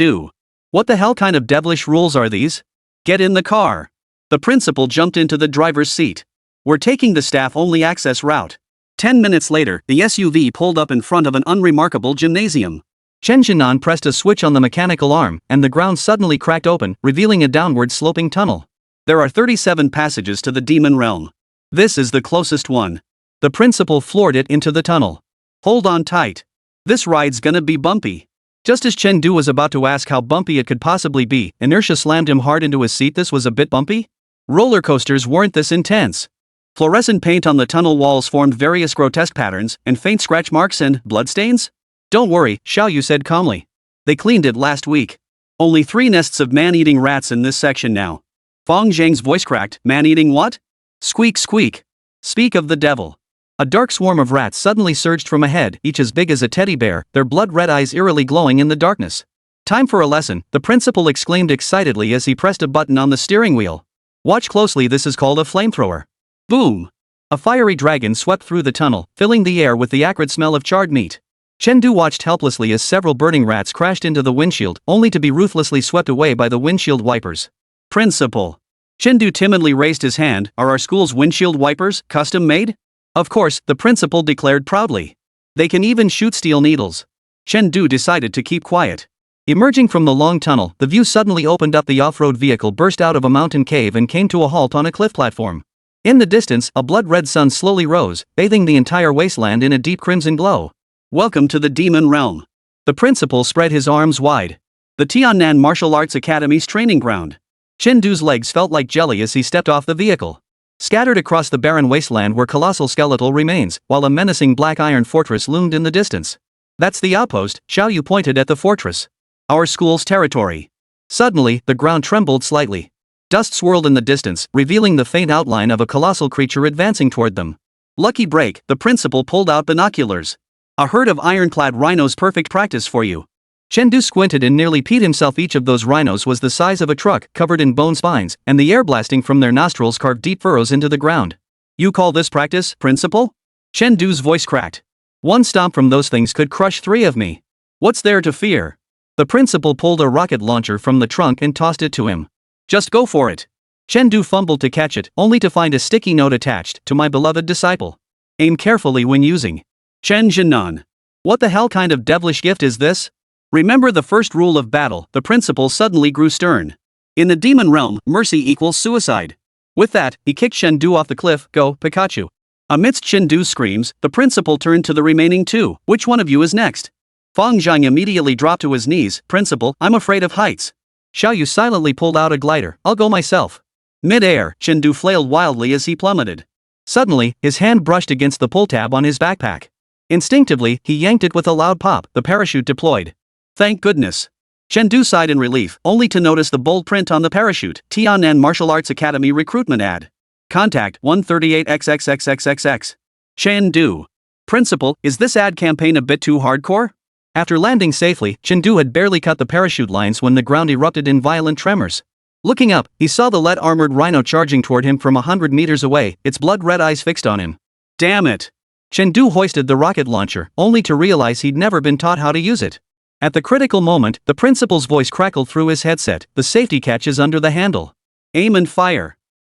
What the hell kind of devilish rules are these? Get in the car. The principal jumped into the driver's seat. We're taking the staff-only access route. 10 minutes later, the SUV pulled up in front of an unremarkable gymnasium. Chen Jinan pressed a switch on the mechanical arm, and the ground suddenly cracked open, revealing a downward-sloping tunnel. There are 37 passages to the Demon Realm. This is the closest one. The principal floored it into the tunnel. Hold on tight. This ride's gonna be bumpy. Just as Chen was about to ask how bumpy it could possibly be, inertia slammed him hard into his seat. This was a bit bumpy? Roller coasters weren't this intense. Fluorescent paint on the tunnel walls formed various grotesque patterns, and faint scratch marks and bloodstains? Don't worry, Xiaoyu said calmly. They cleaned it last week. Only 3 nests of man-eating rats in this section now. Fong Zheng's voice cracked. Man-eating what? Squeak squeak. Speak of the devil. A dark swarm of rats suddenly surged from ahead, each as big as a teddy bear, their blood-red eyes eerily glowing in the darkness. Time for a lesson, the principal exclaimed excitedly as he pressed a button on the steering wheel. Watch closely, this is called a flamethrower. Boom! A fiery dragon swept through the tunnel, filling the air with the acrid smell of charred meat. Chen watched helplessly as several burning rats crashed into the windshield, only to be ruthlessly swept away by the windshield wipers. Principal. Chen timidly raised his hand. Are our school's windshield wipers custom-made? Of course, the principal declared proudly. They can even shoot steel needles. Chen decided to keep quiet. Emerging from the long tunnel, the view suddenly opened up. The off-road vehicle burst out of a mountain cave and came to a halt on a cliff platform. In the distance, a blood-red sun slowly rose, bathing the entire wasteland in a deep crimson glow. Welcome to the demon realm. The principal spread his arms wide. The Tiannan Martial Arts Academy's training ground. Chen Du's legs felt like jelly as he stepped off the vehicle. Scattered across the barren wasteland were colossal skeletal remains, while a menacing black iron fortress loomed in the distance. That's the outpost, Xiao Yu pointed at the fortress. Our school's territory. Suddenly, the ground trembled slightly. Dust swirled in the distance, revealing the faint outline of a colossal creature advancing toward them. Lucky break, the principal pulled out binoculars. A herd of ironclad rhinos, perfect practice for you. Chen Du squinted and nearly peed himself. Each of those rhinos was the size of a truck, covered in bone spines, and the air blasting from their nostrils carved deep furrows into the ground. You call this practice, principal? Chen Du's voice cracked. One stomp from those things could crush 3 of me. What's there to fear? The principal pulled a rocket launcher from the trunk and tossed it to him. Just go for it. Chen Du fumbled to catch it, only to find a sticky note attached, to my beloved disciple. Aim carefully when using. Chen Jinan. What the hell kind of devilish gift is this? Remember the first rule of battle, the principal suddenly grew stern. In the demon realm, mercy equals suicide. With that, he kicked Chen Du off the cliff. Go, Pikachu. Amidst Chen Du's screams, the principal turned to the remaining 2. Which one of you is next? Fang Zhang immediately dropped to his knees. Principal, I'm afraid of heights. Xiao Yu silently pulled out a glider. I'll go myself. Mid-air, Chen Du flailed wildly as he plummeted. Suddenly, his hand brushed against the pull tab on his backpack. Instinctively, he yanked it with a loud pop. The parachute deployed. Thank goodness. Chen Du sighed in relief, only to notice the bold print on the parachute. Tiannan Martial Arts Academy recruitment ad. Contact 138XXXXXX. Chen Du. Principal, is this ad campaign a bit too hardcore? After landing safely, Chen Du had barely cut the parachute lines when the ground erupted in violent tremors. Looking up, he saw the lead-armored rhino charging toward him from 100 meters away, its blood-red eyes fixed on him. Damn it! Chen Du hoisted the rocket launcher, only to realize he'd never been taught how to use it. At the critical moment, the principal's voice crackled through his headset. The safety catch is under the handle. Aim and fire.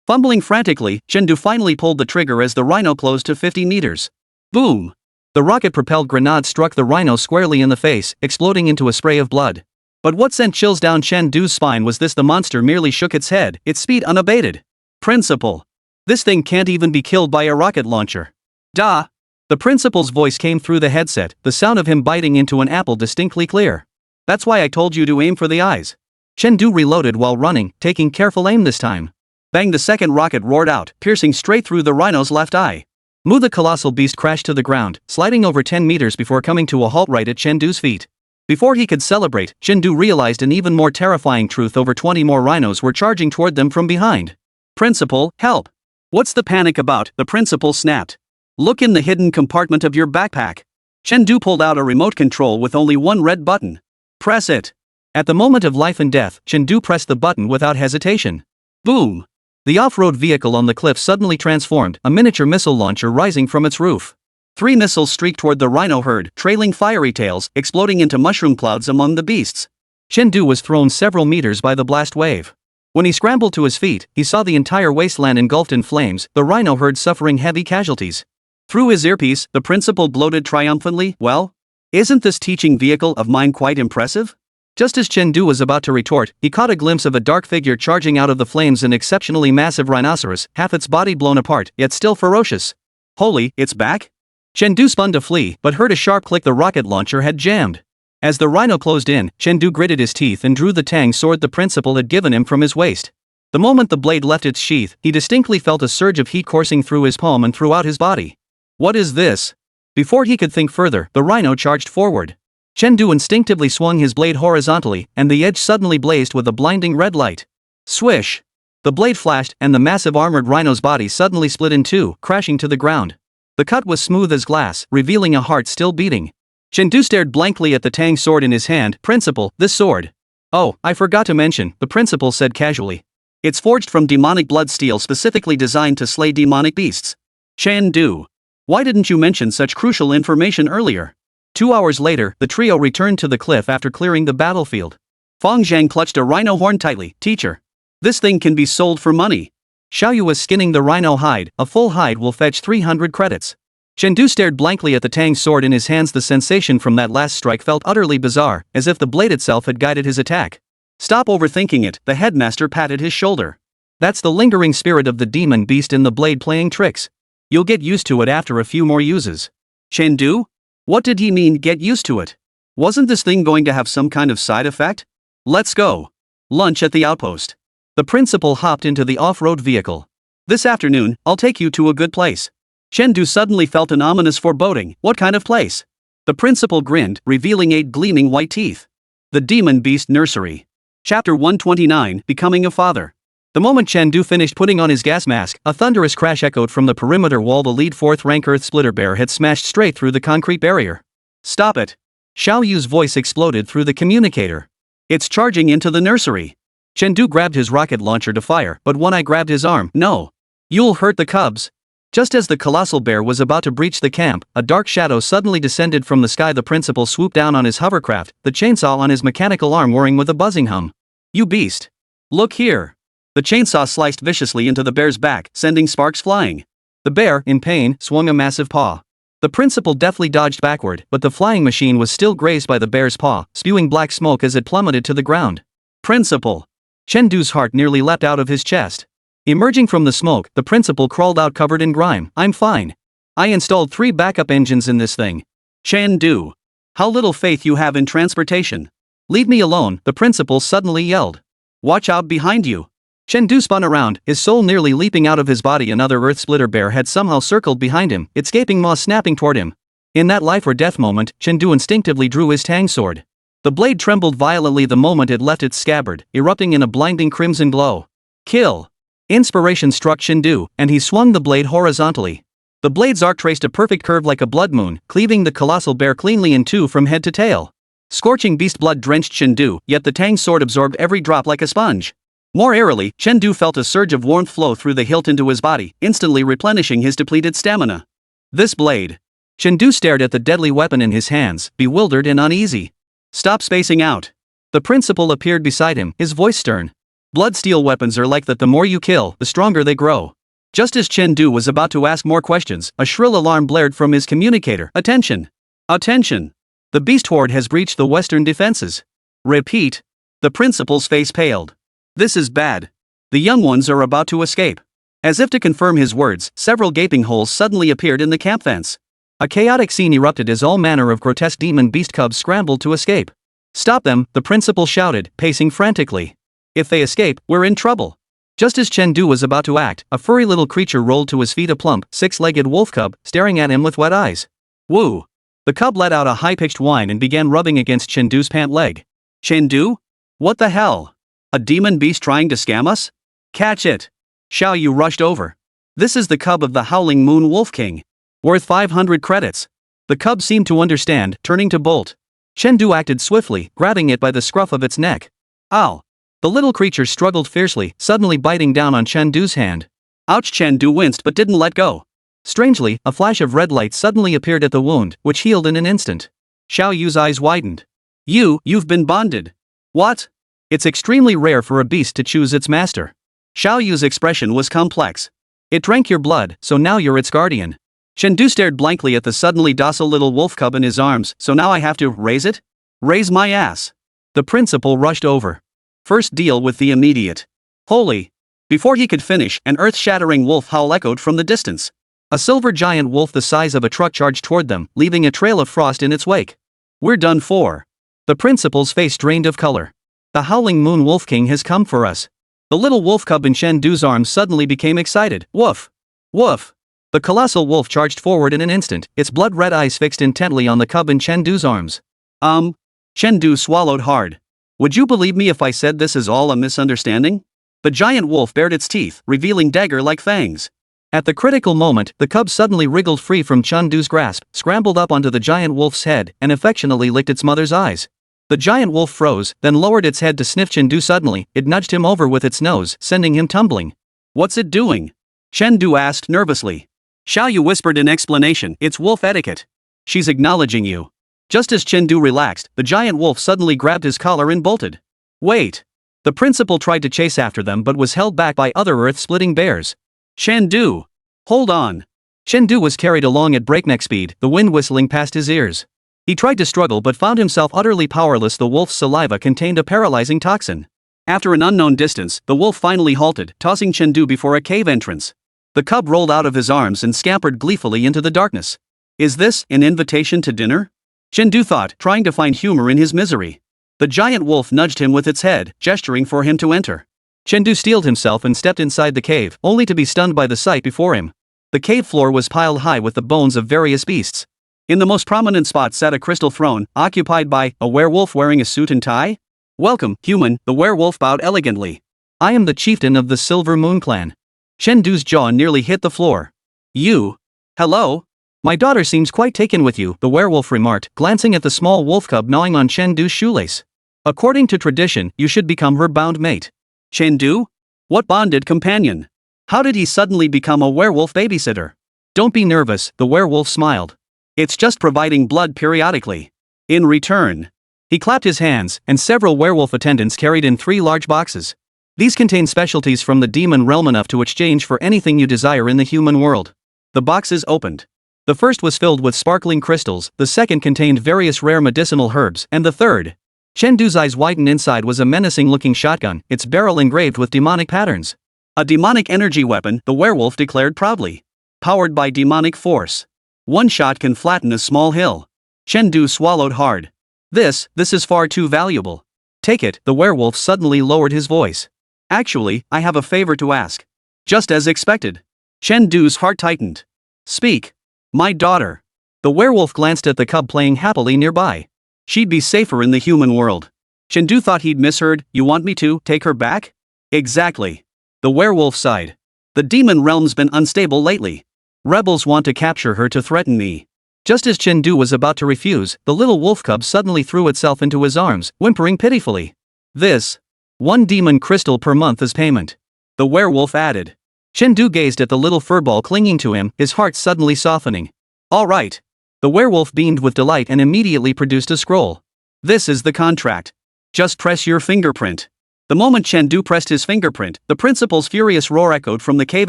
Fumbling frantically, Chen Du finally pulled the trigger as the rhino closed to 50 meters. Boom! The rocket-propelled grenade struck the rhino squarely in the face, exploding into a spray of blood. But what sent chills down Chen Du's spine was this: the monster merely shook its head, its speed unabated. Principal. This thing can't even be killed by a rocket launcher. Duh! The principal's voice came through the headset, the sound of him biting into an apple distinctly clear. That's why I told you to aim for the eyes. Chen Du reloaded while running, taking careful aim this time. Bang! The second rocket roared out, piercing straight through the rhino's left eye. Moo! The colossal beast crashed to the ground, sliding over 10 meters before coming to a halt right at Chen Du's feet. Before he could celebrate, Chen Du realized an even more terrifying truth: over 20 more rhinos were charging toward them from behind. Principal, help! What's the panic about? The principal snapped. Look in the hidden compartment of your backpack. Chen Du pulled out a remote control with only one red button. Press it. At the moment of life and death, Chen Du pressed the button without hesitation. Boom! The off-road vehicle on the cliff suddenly transformed, a miniature missile launcher rising from its roof. 3 missiles streaked toward the rhino herd, trailing fiery tails, exploding into mushroom clouds among the beasts. Chen Du was thrown several meters by the blast wave. When he scrambled to his feet, he saw the entire wasteland engulfed in flames, the rhino herd suffering heavy casualties. Through his earpiece, the principal gloated triumphantly. Well, isn't this teaching vehicle of mine quite impressive? Just as Chen Du was about to retort, he caught a glimpse of a dark figure charging out of the flames: an exceptionally massive rhinoceros, half its body blown apart, yet still ferocious. Holy, it's back? Chen Du spun to flee, but heard a sharp click. The rocket launcher had jammed. As the rhino closed in, Chen Du gritted his teeth and drew the tang sword the principal had given him from his waist. The moment the blade left its sheath, he distinctly felt a surge of heat coursing through his palm and throughout his body. What is this? Before he could think further, the rhino charged forward. Chen Du instinctively swung his blade horizontally, and the edge suddenly blazed with a blinding red light. Swish! The blade flashed, and the massive armored rhino's body suddenly split in two, crashing to the ground. The cut was smooth as glass, revealing a heart still beating. Chen Du stared blankly at the tang sword in his hand. Principal, this sword. Oh, I forgot to mention, the principal said casually. It's forged from demonic blood steel, specifically designed to slay demonic beasts. Chen Du. Why didn't you mention such crucial information earlier? 2 hours later, the trio returned to the cliff after clearing the battlefield. Fang Zhang clutched a rhino horn tightly. Teacher, this thing can be sold for money. Xiao Yu was skinning the rhino hide. A full hide will fetch 300 credits. Chen Du stared blankly at the Tang's sword in his hands. The sensation from that last strike felt utterly bizarre, as if the blade itself had guided his attack. Stop overthinking it, the headmaster patted his shoulder. That's the lingering spirit of the demon beast in the blade playing tricks. You'll get used to it after a few more uses. Chen Du? What did he mean, get used to it? Wasn't this thing going to have some kind of side effect? Let's go. Lunch at the outpost. The principal hopped into the off-road vehicle. This afternoon, I'll take you to a good place. Chen Du suddenly felt an ominous foreboding. What kind of place? The principal grinned, revealing 8 gleaming white teeth. The Demon Beast Nursery. Chapter 129, Becoming a Father. The moment Chen Du finished putting on his gas mask, a thunderous crash echoed from the perimeter wall. The lead 4th rank Earth Splitter Bear had smashed straight through the concrete barrier. Stop it! Xiao Yu's voice exploded through the communicator. It's charging into the nursery. Chen Du grabbed his rocket launcher to fire, but One Eye grabbed his arm. No! You'll hurt the cubs. Just as the colossal bear was about to breach the camp, a dark shadow suddenly descended from the sky. The principal swooped down on his hovercraft, the chainsaw on his mechanical arm whirring with a buzzing hum. You beast! Look here! The chainsaw sliced viciously into the bear's back, sending sparks flying. The bear, in pain, swung a massive paw. The principal deftly dodged backward, but the flying machine was still grazed by the bear's paw, spewing black smoke as it plummeted to the ground. Principal! Chen Du's heart nearly leapt out of his chest. Emerging from the smoke, the principal crawled out covered in grime. I'm fine. I installed 3 backup engines in this thing. Chen Du! How little faith you have in transportation. Leave me alone, the principal suddenly yelled. Watch out behind you. Chen Du spun around, his soul nearly leaping out of his body. Another Earth Splitter Bear had somehow circled behind him, its gaping maws snapping toward him. In that life or death moment, Chen Du instinctively drew his Tang sword. The blade trembled violently the moment it left its scabbard, erupting in a blinding crimson glow. Kill! Inspiration struck Chen Du, and he swung the blade horizontally. The blade's arc traced a perfect curve like a blood moon, cleaving the colossal bear cleanly in 2 from head to tail. Scorching beast blood drenched Chen Du, yet the Tang sword absorbed every drop like a sponge. More airily, Chen Du felt a surge of warmth flow through the hilt into his body, instantly replenishing his depleted stamina. This blade. Chen Du stared at the deadly weapon in his hands, bewildered and uneasy. Stop spacing out. The principal appeared beside him, his voice stern. Blood steel weapons are like that, the more you kill, the stronger they grow. Just as Chen Du was about to ask more questions, a shrill alarm blared from his communicator. Attention! Attention! The beast horde has breached the western defenses. Repeat. The principal's face paled. This is bad. The young ones are about to escape. As if to confirm his words, several gaping holes suddenly appeared in the camp fence. A chaotic scene erupted as all manner of grotesque demon beast cubs scrambled to escape. Stop them, the principal shouted, pacing frantically. If they escape, we're in trouble. Just as Chen Du was about to act, a furry little creature rolled to his feet, a plump, 6-legged wolf cub, staring at him with wet eyes. Woo! The cub let out a high-pitched whine and began rubbing against Chen Du's pant leg. Chen Du? What the hell? A demon beast trying to scam us? Catch it! Xiao Yu rushed over. This is the cub of the Howling Moon Wolf King. Worth 500 credits. The cub seemed to understand, turning to bolt. Chen Du acted swiftly, grabbing it by the scruff of its neck. Ow! The little creature struggled fiercely, suddenly biting down on Chen Du's hand. Ouch! Chen Du winced but didn't let go. Strangely, a flash of red light suddenly appeared at the wound, which healed in an instant. Xiao Yu's eyes widened. You've been bonded. What? It's extremely rare for a beast to choose its master. Xiao Yu's expression was complex. It drank your blood, so now you're its guardian. Chen Du stared blankly at the suddenly docile little wolf cub in his arms. So now I have to raise it? Raise my ass. The principal rushed over. First deal with the immediate. Holy! Before he could finish, an earth-shattering wolf howl echoed from the distance. A silver giant wolf the size of a truck charged toward them, leaving a trail of frost in its wake. We're done for. The principal's face drained of color. The Howling Moon Wolf King has come for us. The little wolf cub in Chen Du's arms suddenly became excited. Woof! Woof! The colossal wolf charged forward in an instant, its blood-red eyes fixed intently on the cub in Chen Du's arms. Chen Du swallowed hard. Would you believe me if I said this is all a misunderstanding? The giant wolf bared its teeth, revealing dagger-like fangs. At the critical moment, the cub suddenly wriggled free from Chen Du's grasp, scrambled up onto the giant wolf's head, and affectionately licked its mother's eyes. The giant wolf froze, then lowered its head to sniff Chen Du. Suddenly, it nudged him over with its nose, sending him tumbling. What's it doing? Chen Du asked nervously. Xiao Yu whispered in explanation, it's wolf etiquette. She's acknowledging you. Just as Chen Du relaxed, the giant wolf suddenly grabbed his collar and bolted. Wait! The principal tried to chase after them but was held back by other earth-splitting bears. Chen Du! Hold on! Chen Du was carried along at breakneck speed, the wind whistling past his ears. He tried to struggle but found himself utterly powerless. The wolf's saliva contained a paralyzing toxin. After an unknown distance, the wolf finally halted, tossing Chen Du before a cave entrance. The cub rolled out of his arms and scampered gleefully into the darkness. Is this an invitation to dinner? Chen Du thought, trying to find humor in his misery. The giant wolf nudged him with its head, gesturing for him to enter. Chen Du steeled himself and stepped inside the cave, only to be stunned by the sight before him. The cave floor was piled high with the bones of various beasts. In the most prominent spot sat a crystal throne, occupied by a werewolf wearing a suit and tie. Welcome, human, the werewolf bowed elegantly. I am the chieftain of the Silver Moon clan. Chen Du's jaw nearly hit the floor. You? Hello? My daughter seems quite taken with you, the werewolf remarked, glancing at the small wolf cub gnawing on Chen Du's shoelace. According to tradition, you should become her bound mate. Chen Du? What bonded companion? How did he suddenly become a werewolf babysitter? Don't be nervous, the werewolf smiled. It's just providing blood periodically. In return. He clapped his hands, and several werewolf attendants carried in 3 large boxes. These contain specialties from the demon realm enough to exchange for anything you desire in the human world. The boxes opened. The first was filled with sparkling crystals, the second contained various rare medicinal herbs, and the third. Chen Du's eyes widened. Inside was a menacing-looking shotgun, its barrel engraved with demonic patterns. A demonic energy weapon, the werewolf declared proudly. Powered by demonic force. One shot can flatten a small hill. Chen Du swallowed hard. This is far too valuable. Take it, the werewolf suddenly lowered his voice. Actually, I have a favor to ask. Just as expected. Chen Du's heart tightened. Speak. My daughter. The werewolf glanced at the cub playing happily nearby. She'd be safer in the human world. Chen Du thought he'd misheard. You want me to take her back? Exactly. The werewolf sighed. The demon realm's been unstable lately. Rebels want to capture her to threaten me. Just as Chen Du was about to refuse, the little wolf cub suddenly threw itself into his arms, whimpering pitifully. This. 1 demon crystal per month as payment. The werewolf added. Chen Du gazed at the little furball clinging to him, his heart suddenly softening. All right. The werewolf beamed with delight and immediately produced a scroll. This is the contract. Just press your fingerprint. The moment Chen Du pressed his fingerprint, the principal's furious roar echoed from the cave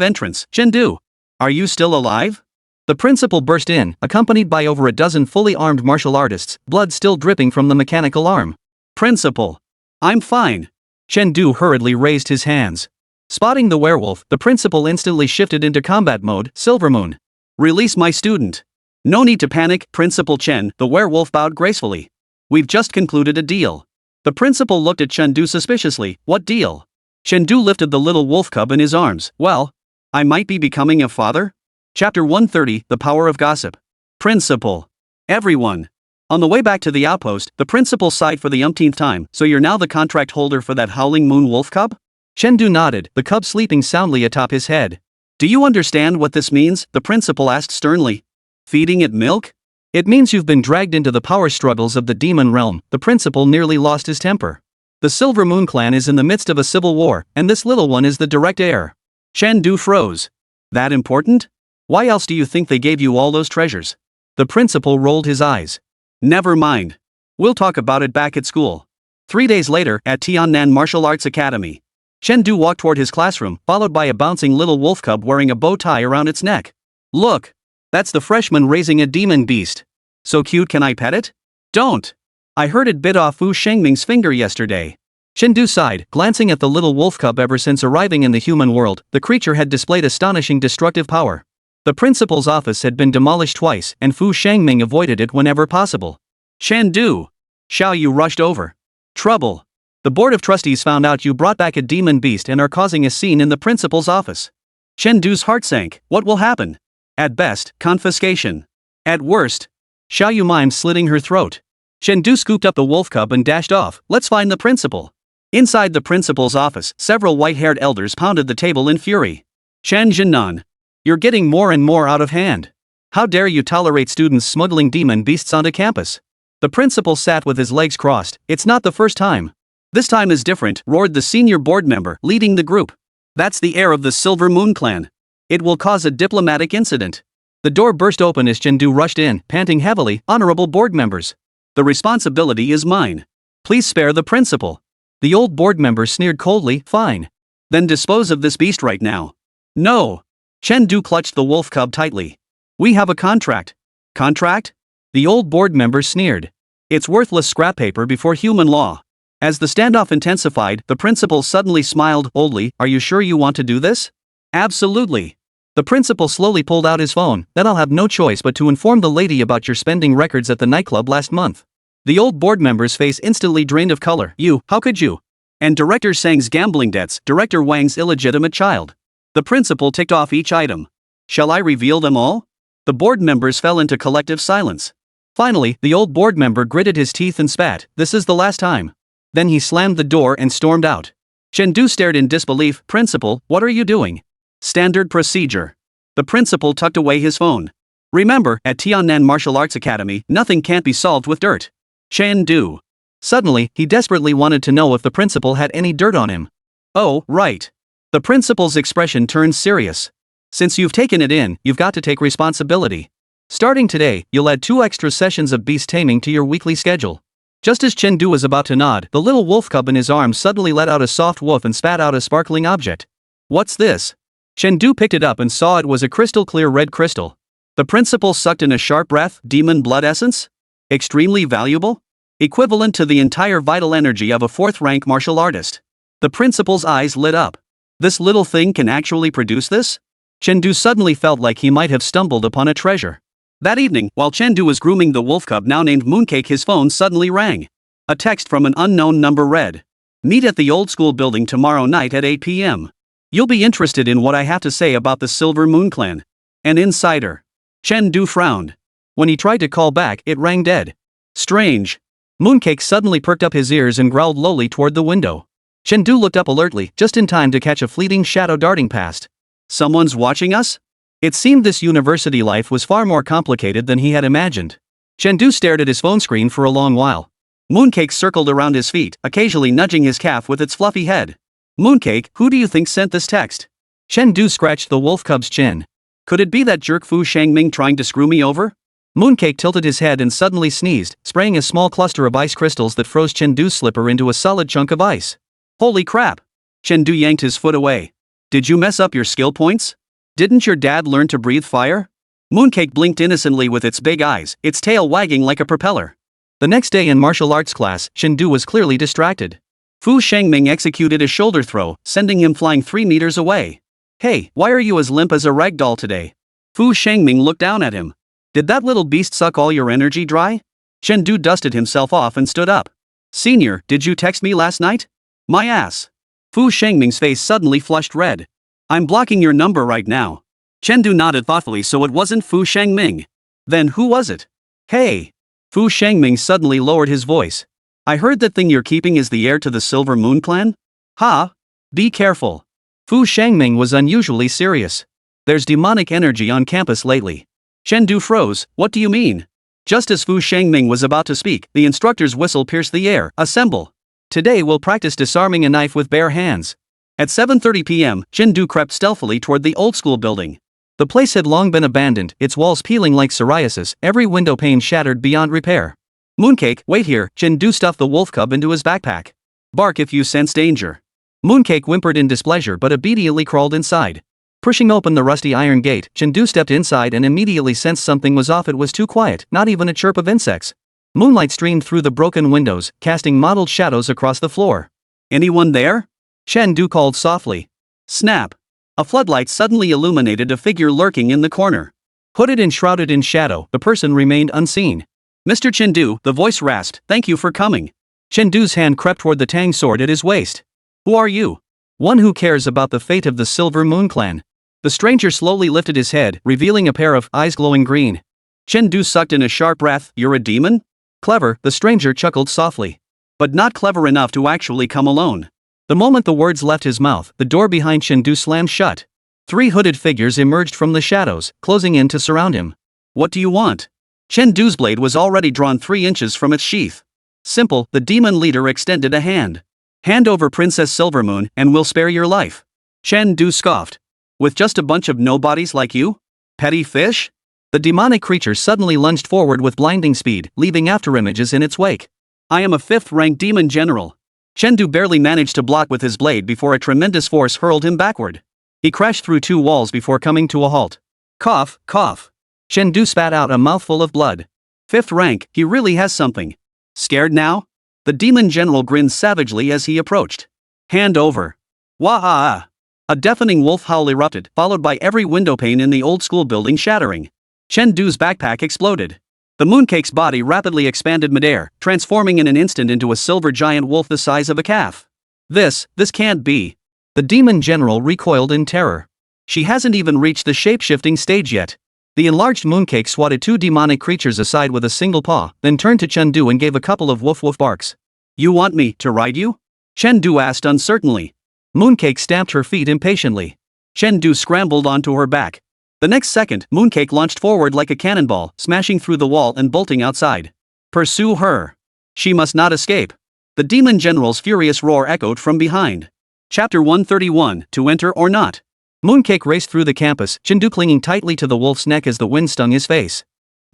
entrance. Chen Du! Are you still alive? The principal burst in, accompanied by over a dozen fully armed martial artists, blood still dripping from the mechanical arm. Principal! I'm fine. Chen Du hurriedly raised his hands. Spotting the werewolf, the principal instantly shifted into combat mode. Silver Moon. Release my student. No need to panic, Principal Chen, the werewolf bowed gracefully. We've just concluded a deal. The principal looked at Chen Du suspiciously. What deal? Chen Du lifted the little wolf cub in his arms. Well, I might be becoming a father? Chapter 130, The Power of Gossip. Principal. Everyone. On the way back to the outpost, the principal sighed for the umpteenth time. So you're now the contract holder for that howling moon wolf cub? Chen Du nodded, the cub sleeping soundly atop his head. Do you understand what this means? The principal asked sternly. Feeding it milk? It means you've been dragged into the power struggles of the demon realm. The principal nearly lost his temper. The Silver Moon clan is in the midst of a civil war, and this little one is the direct heir. Chen Du froze. That important? Why else do you think they gave you all those treasures? The principal rolled his eyes. Never mind. We'll talk about it back at school. 3 days later, at Tiannan Martial Arts Academy. Chen Du walked toward his classroom, followed by a bouncing little wolf cub wearing a bow tie around its neck. Look! That's the freshman raising a demon beast. So cute, can I pet it? Don't! I heard it bit off Fu Shengming's finger yesterday. Chen Du sighed, glancing at the little wolf cub. Ever since arriving in the human world, the creature had displayed astonishing destructive power. The principal's office had been demolished twice, and Fu Shengming avoided it whenever possible. Chen Du! Xiao Yu rushed over. Trouble! The board of trustees found out you brought back a demon beast and are causing a scene in the principal's office. Chen Du's heart sank. What will happen? At best, confiscation. At worst, Xiao Yu mimed slitting her throat. Chen Du scooped up the wolf cub and dashed off. Let's find the principal. Inside the principal's office, several white-haired elders pounded the table in fury. Chen Jinan. You're getting more and more out of hand. How dare you tolerate students smuggling demon beasts onto campus? The principal sat with his legs crossed. It's not the first time. This time is different, roared the senior board member leading the group. That's the heir of the Silver Moon clan. It will cause a diplomatic incident. The door burst open as Chen Du rushed in, panting heavily. Honorable board members. The responsibility is mine. Please spare the principal. The old board member sneered coldly. Fine. Then dispose of this beast right now. No. Chen Du clutched the wolf cub tightly. We have a contract. Contract? The old board member sneered. It's worthless scrap paper before human law. As the standoff intensified, the principal suddenly smiled boldly. Are you sure you want to do this? Absolutely. The principal slowly pulled out his phone. Then I'll have no choice but to inform the lady about your spending records at the nightclub last month. The old board member's face instantly drained of color. You, how could you? And Director Sang's gambling debts, Director Wang's illegitimate child. The principal ticked off each item. Shall I reveal them all? The board members fell into collective silence. Finally, the old board member gritted his teeth and spat. This is the last time. Then he slammed the door and stormed out. Chen Du stared in disbelief. Principal, what are you doing? Standard procedure. The principal tucked away his phone. Remember, at Tiannan Martial Arts Academy, nothing can't be solved with dirt. Chen Du. Suddenly, he desperately wanted to know if the principal had any dirt on him. Oh, right. The principal's expression turned serious. Since you've taken it in, you've got to take responsibility. Starting today, you'll add 2 extra sessions of beast taming to your weekly schedule. Just as Chen Du was about to nod, the little wolf cub in his arms suddenly let out a soft woof and spat out a sparkling object. What's this? Chen Du picked it up and saw it was a crystal clear red crystal. The principal sucked in a sharp breath. Demon blood essence? Extremely valuable? Equivalent to the entire vital energy of a 4th-rank martial artist. The principal's eyes lit up. This little thing can actually produce this? Chen Du suddenly felt like he might have stumbled upon a treasure. That evening, while Chen Du was grooming the wolf cub now named Mooncake, his phone suddenly rang. A text from an unknown number read. Meet at the old school building tomorrow night at 8 p.m. You'll be interested in what I have to say about the Silver Moon Clan. An insider. Chen Du frowned. When he tried to call back, it rang dead. Strange. Mooncake suddenly perked up his ears and growled lowly toward the window. Chen Du looked up alertly, just in time to catch a fleeting shadow darting past. Someone's watching us? It seemed this university life was far more complicated than he had imagined. Chen Du stared at his phone screen for a long while. Mooncake circled around his feet, occasionally nudging his calf with its fluffy head. Mooncake, who do you think sent this text? Chen Du scratched the wolf cub's chin. Could it be that jerk Fu Shangming trying to screw me over? Mooncake tilted his head and suddenly sneezed, spraying a small cluster of ice crystals that froze Chen Du's slipper into a solid chunk of ice. Holy crap! Chen Du yanked his foot away. Did you mess up your skill points? Didn't your dad learn to breathe fire? Mooncake blinked innocently with its big eyes, its tail wagging like a propeller. The next day in martial arts class, Chen Du was clearly distracted. Fu Shangming executed a shoulder throw, sending him flying 3 meters away. Hey, why are you as limp as a rag doll today? Fu Shangming looked down at him. Did that little beast suck all your energy dry? Chen Du dusted himself off and stood up. Senior, did you text me last night? My ass. Fu Shangming's face suddenly flushed red. I'm blocking your number right now. Chen Du nodded thoughtfully, so it wasn't Fu Shangming. Then who was it? Hey! Fu Shangming suddenly lowered his voice. I heard that thing you're keeping is the heir to the Silver Moon Clan? Ha! Be careful. Fu Shangming was unusually serious. There's demonic energy on campus lately. Chen Du froze. What do you mean? Just as Fu Shangming was about to speak, the instructor's whistle pierced the air. Assemble. Today we'll practice disarming a knife with bare hands. At 7:30 p.m., Chen Du crept stealthily toward the old school building. The place had long been abandoned, its walls peeling like psoriasis, every window pane shattered beyond repair. Mooncake, wait here. Chen Du stuffed the wolf cub into his backpack. Bark if you sense danger. Mooncake whimpered in displeasure but obediently crawled inside. Pushing open the rusty iron gate, Chen Du stepped inside and immediately sensed something was off. It was too quiet, not even a chirp of insects. Moonlight streamed through the broken windows, casting mottled shadows across the floor. Anyone there? Chen Du called softly. Snap! A floodlight suddenly illuminated a figure lurking in the corner. Hooded and shrouded in shadow, the person remained unseen. Mr. Chen Du, the voice rasped, thank you for coming. Chen Du's hand crept toward the tang sword at his waist. Who are you? One who cares about the fate of the Silver Moon Clan. The stranger slowly lifted his head, revealing a pair of eyes glowing green. Chen Du sucked in a sharp breath. You're a demon? Clever, the stranger chuckled softly. But not clever enough to actually come alone. The moment the words left his mouth, the door behind Chen Du slammed shut. 3 hooded figures emerged from the shadows, closing in to surround him. What do you want? Chen Du's blade was already drawn 3 inches from its sheath. Simple, the demon leader extended a hand. Hand over Princess Silvermoon, and we'll spare your life. Chen Du scoffed. With just a bunch of nobodies like you? Petty fish? The demonic creature suddenly lunged forward with blinding speed, leaving afterimages in its wake. I am a 5th-rank demon general. Chen Du barely managed to block with his blade before a tremendous force hurled him backward. He crashed through 2 walls before coming to a halt. Cough, cough. Chen Du spat out a mouthful of blood. 5th rank, he really has something. Scared now? The demon general grinned savagely as he approached. Hand over. Wah-ah! A deafening wolf howl erupted, followed by every windowpane in the old school building shattering. Chen Du's backpack exploded. The mooncake's body rapidly expanded midair, transforming in an instant into a silver giant wolf the size of a calf. This can't be. The demon general recoiled in terror. She hasn't even reached the shape-shifting stage yet. The enlarged mooncake swatted 2 demonic creatures aside with a single paw, then turned to Chen Du and gave a couple of woof-woof barks. You want me to ride you? Chen Du asked uncertainly. Mooncake stamped her feet impatiently. Chen Du scrambled onto her back. The next second, Mooncake launched forward like a cannonball, smashing through the wall and bolting outside. Pursue her. She must not escape. The demon general's furious roar echoed from behind. Chapter 131, To Enter or Not. Mooncake raced through the campus, Chen Du clinging tightly to the wolf's neck as the wind stung his face.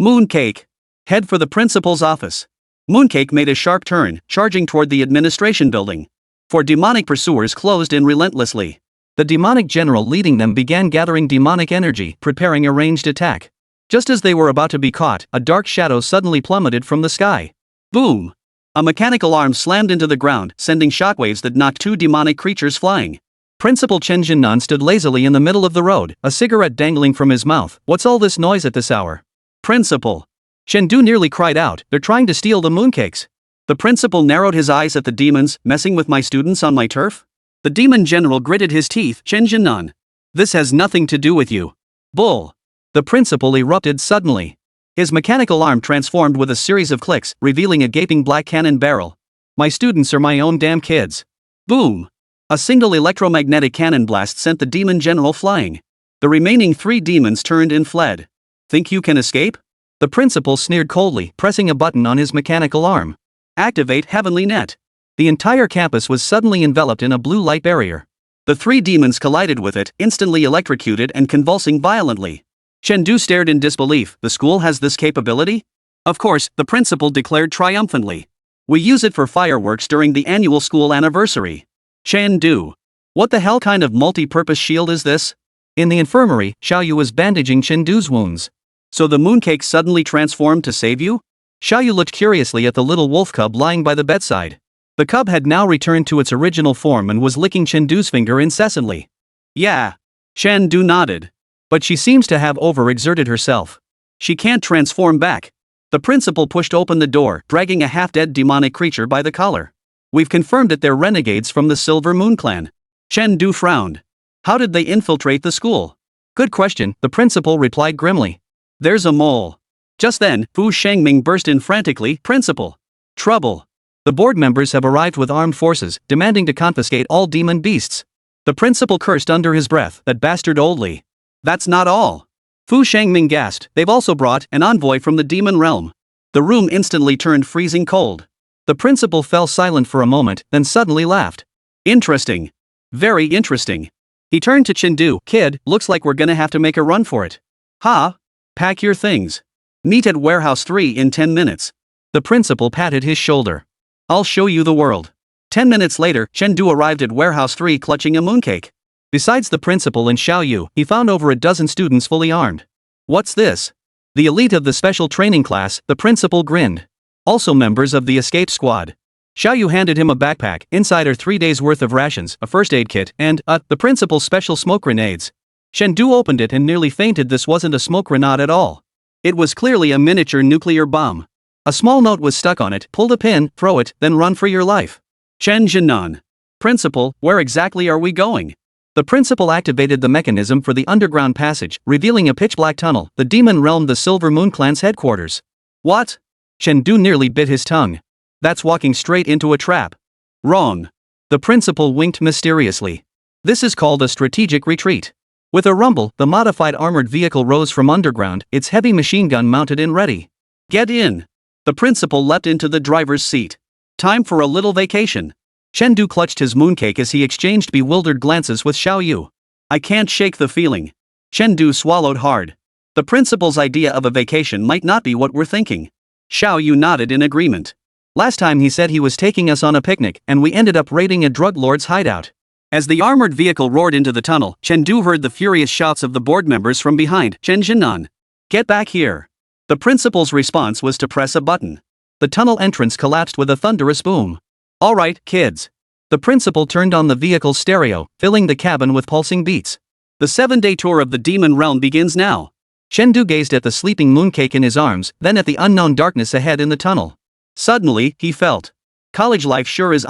Mooncake. Head for the principal's office. Mooncake made a sharp turn, charging toward the administration building. 4 demonic pursuers closed in relentlessly. The demonic general leading them began gathering demonic energy, preparing a ranged attack. Just as they were about to be caught, a dark shadow suddenly plummeted from the sky. Boom! A mechanical arm slammed into the ground, sending shockwaves that knocked 2 demonic creatures flying. Principal Chen Jinnan stood lazily in the middle of the road, a cigarette dangling from his mouth. What's all this noise at this hour? Principal! Chen Du nearly cried out, they're trying to steal the mooncakes. The principal narrowed his eyes at the demons, messing with my students on my turf? The demon general gritted his teeth, Chen Jinnan. This has nothing to do with you. Bull! The principal erupted suddenly. His mechanical arm transformed with a series of clicks, revealing a gaping black cannon barrel. My students are my own damn kids. Boom! A single electromagnetic cannon blast sent the demon general flying. The remaining 3 demons turned and fled. Think you can escape? The principal sneered coldly, pressing a button on his mechanical arm. Activate Heavenly Net. The entire campus was suddenly enveloped in a blue light barrier. The 3 demons collided with it, instantly electrocuted and convulsing violently. Chen Du stared in disbelief. The school has this capability? Of course, the principal declared triumphantly. We use it for fireworks during the annual school anniversary. Chen Du. What the hell kind of multi-purpose shield is this? In the infirmary, Xiaoyu was bandaging Chen Du's wounds. So the mooncake suddenly transformed to save you? Xiaoyu looked curiously at the little wolf cub lying by the bedside. The cub had now returned to its original form and was licking Chen Du's finger incessantly. Yeah. Chen Du nodded. But she seems to have overexerted herself. She can't transform back. The principal pushed open the door, dragging a half-dead demonic creature by the collar. We've confirmed that they're renegades from the Silver Moon clan. Chen Du frowned. How did they infiltrate the school? Good question, the principal replied grimly. There's a mole. Just then, Fu Shengming burst in frantically, Principal. Trouble. The board members have arrived with armed forces, demanding to confiscate all demon beasts. The principal cursed under his breath, that bastard Oldly. That's not all. Fu Shengming gasped, they've also brought an envoy from the demon realm. The room instantly turned freezing cold. The principal fell silent for a moment, then suddenly laughed. Interesting. Very interesting. He turned to Chen Du, kid, looks like we're gonna have to make a run for it. Ha? Pack your things. Meet at Warehouse 3 in 10 minutes. The principal patted his shoulder. I'll show you the world. 10 minutes later, Chen Du arrived at Warehouse 3 clutching a mooncake. Besides the principal and Xiaoyu, he found over a dozen students fully armed. What's this? The elite of the special training class, the principal grinned. Also members of the escape squad. Xiaoyu handed him a backpack, inside are 3 days worth of rations, a first aid kit, and, the principal's special smoke grenades. Chen Du opened it and nearly fainted. This wasn't a smoke grenade at all. It was clearly a miniature nuclear bomb. A small note was stuck on it, pull the pin, throw it, then run for your life. Chen Jinan. Principal, where exactly are we going? The principal activated the mechanism for the underground passage, revealing a pitch-black tunnel, the demon realm, the Silver Moon clan's headquarters. What? Chen Du nearly bit his tongue. That's walking straight into a trap. Wrong. The principal winked mysteriously. This is called a strategic retreat. With a rumble, the modified armored vehicle rose from underground, its heavy machine gun mounted and ready. Get in. The principal leapt into the driver's seat. Time for a little vacation. Chen Du clutched his mooncake as he exchanged bewildered glances with Xiaoyu. I can't shake the feeling. Chen Du swallowed hard. The principal's idea of a vacation might not be what we're thinking. Xiaoyu nodded in agreement. Last time he said he was taking us on a picnic, and we ended up raiding a drug lord's hideout. As the armored vehicle roared into the tunnel, Chen Du heard the furious shouts of the board members from behind. Chen Jinan. Get back here. The principal's response was to press a button. The tunnel entrance collapsed with a thunderous boom. All right, kids. The principal turned on the vehicle's stereo, filling the cabin with pulsing beats. The 7-day tour of the demon realm begins now. Chen gazed at the sleeping mooncake in his arms, then at the unknown darkness ahead in the tunnel. Suddenly, he felt. College life sure is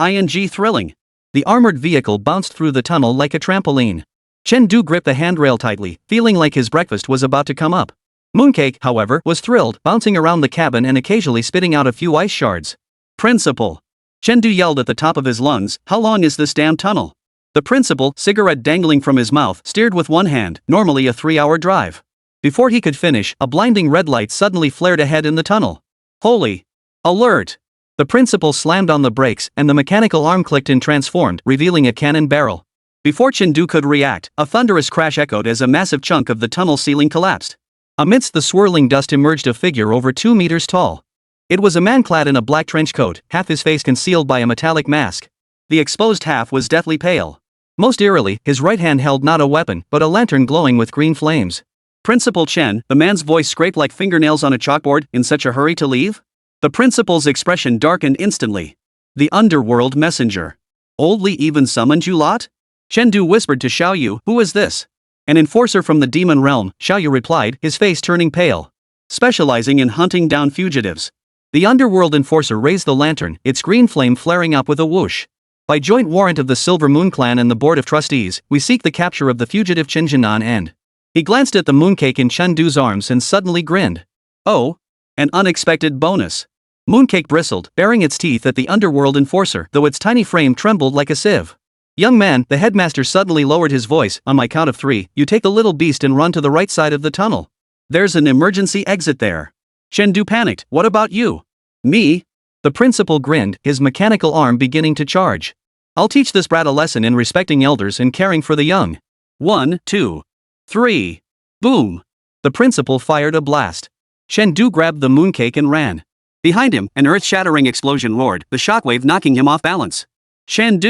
thrilling. The armored vehicle bounced through the tunnel like a trampoline. Chen gripped the handrail tightly, feeling like his breakfast was about to come up. Mooncake, however, was thrilled, bouncing around the cabin and occasionally spitting out a few ice shards. Principal! Chen yelled at the top of his lungs, how long is this damn tunnel? The principal, cigarette dangling from his mouth, steered with one hand, normally a 3-hour drive. Before he could finish, a blinding red light suddenly flared ahead in the tunnel. Holy! Alert! The principal slammed on the brakes, and the mechanical arm clicked and transformed, revealing a cannon barrel. Before Chen could react, a thunderous crash echoed as a massive chunk of the tunnel ceiling collapsed. Amidst the swirling dust emerged a figure over 2 meters tall. It was a man clad in a black trench coat, half his face concealed by a metallic mask. The exposed half was deathly pale. Most eerily, his right hand held not a weapon, but a lantern glowing with green flames. Principal Chen, the man's voice scraped like fingernails on a chalkboard, in such a hurry to leave? The principal's expression darkened instantly. The underworld messenger. Old Li even summoned you lot? Chen whispered to Xiaoyu, who is this? An enforcer from the demon realm, Xiaoyu replied, his face turning pale. Specializing in hunting down fugitives. The underworld enforcer raised the lantern, its green flame flaring up with a whoosh. By joint warrant of the Silver Moon Clan and the Board of Trustees, we seek the capture of the fugitive Chen Jinan and... He glanced at the mooncake in Chen arms and suddenly grinned. Oh! An unexpected bonus. Mooncake bristled, baring its teeth at the underworld enforcer, though its tiny frame trembled like a sieve. Young man, the headmaster suddenly lowered his voice, on my count of 3, you take the little beast and run to the right side of the tunnel. There's an emergency exit there. Chen panicked, what about you? Me? The principal grinned, his mechanical arm beginning to charge. I'll teach this brat a lesson in respecting elders and caring for the young. 1, 2, 3. Boom! The principal fired a blast. Chen grabbed the mooncake and ran. Behind him, an earth-shattering explosion roared, the shockwave knocking him off balance. Chen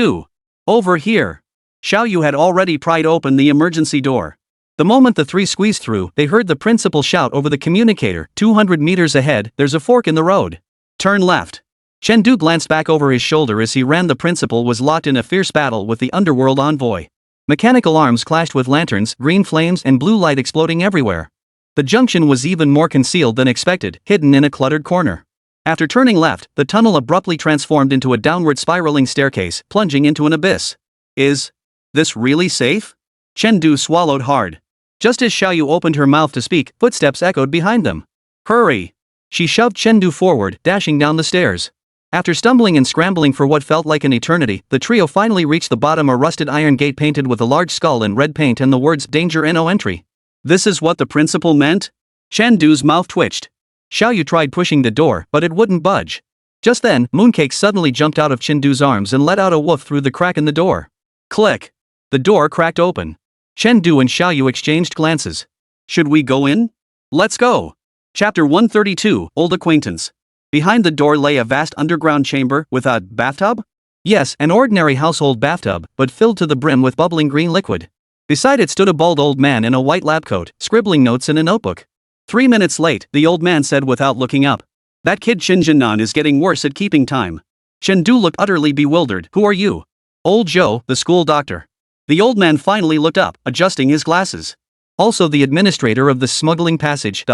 over here. Xiaoyu had already pried open the emergency door. The moment the 3 squeezed through, they heard the principal shout over the communicator, 200 meters ahead, there's a fork in the road. Turn left. Chen glanced back over his shoulder as he ran. The principal was locked in a fierce battle with the underworld envoy. Mechanical arms clashed with lanterns, green flames and blue light exploding everywhere. The junction was even more concealed than expected, hidden in a cluttered corner. After turning left, the tunnel abruptly transformed into a downward spiraling staircase, plunging into an abyss. Is this really safe? Chen swallowed hard. Just as Xiaoyu opened her mouth to speak, footsteps echoed behind them. Hurry! She shoved Chen forward, dashing down the stairs. After stumbling and scrambling for what felt like an eternity, the trio finally reached the bottom, a rusted iron gate painted with a large skull in red paint and the words Danger and No Entry. This is what the principal meant? Chen mouth twitched. Xiaoyu tried pushing the door, but it wouldn't budge. Just then, Mooncake suddenly jumped out of Chen arms and let out a woof through the crack in the door. Click! The door cracked open. Chen and Xiaoyu exchanged glances. Should we go in? Let's go! Chapter 132, Old Acquaintance. Behind the door lay a vast underground chamber, with a bathtub? Yes, an ordinary household bathtub, but filled to the brim with bubbling green liquid. Beside it stood a bald old man in a white lab coat, scribbling notes in a notebook. 3 minutes late, the old man said without looking up. That kid Chen Jinan is getting worse at keeping time. Chen looked utterly bewildered. Who are you? Old Joe, the school doctor. The old man finally looked up, adjusting his glasses. Also the administrator of the smuggling passage.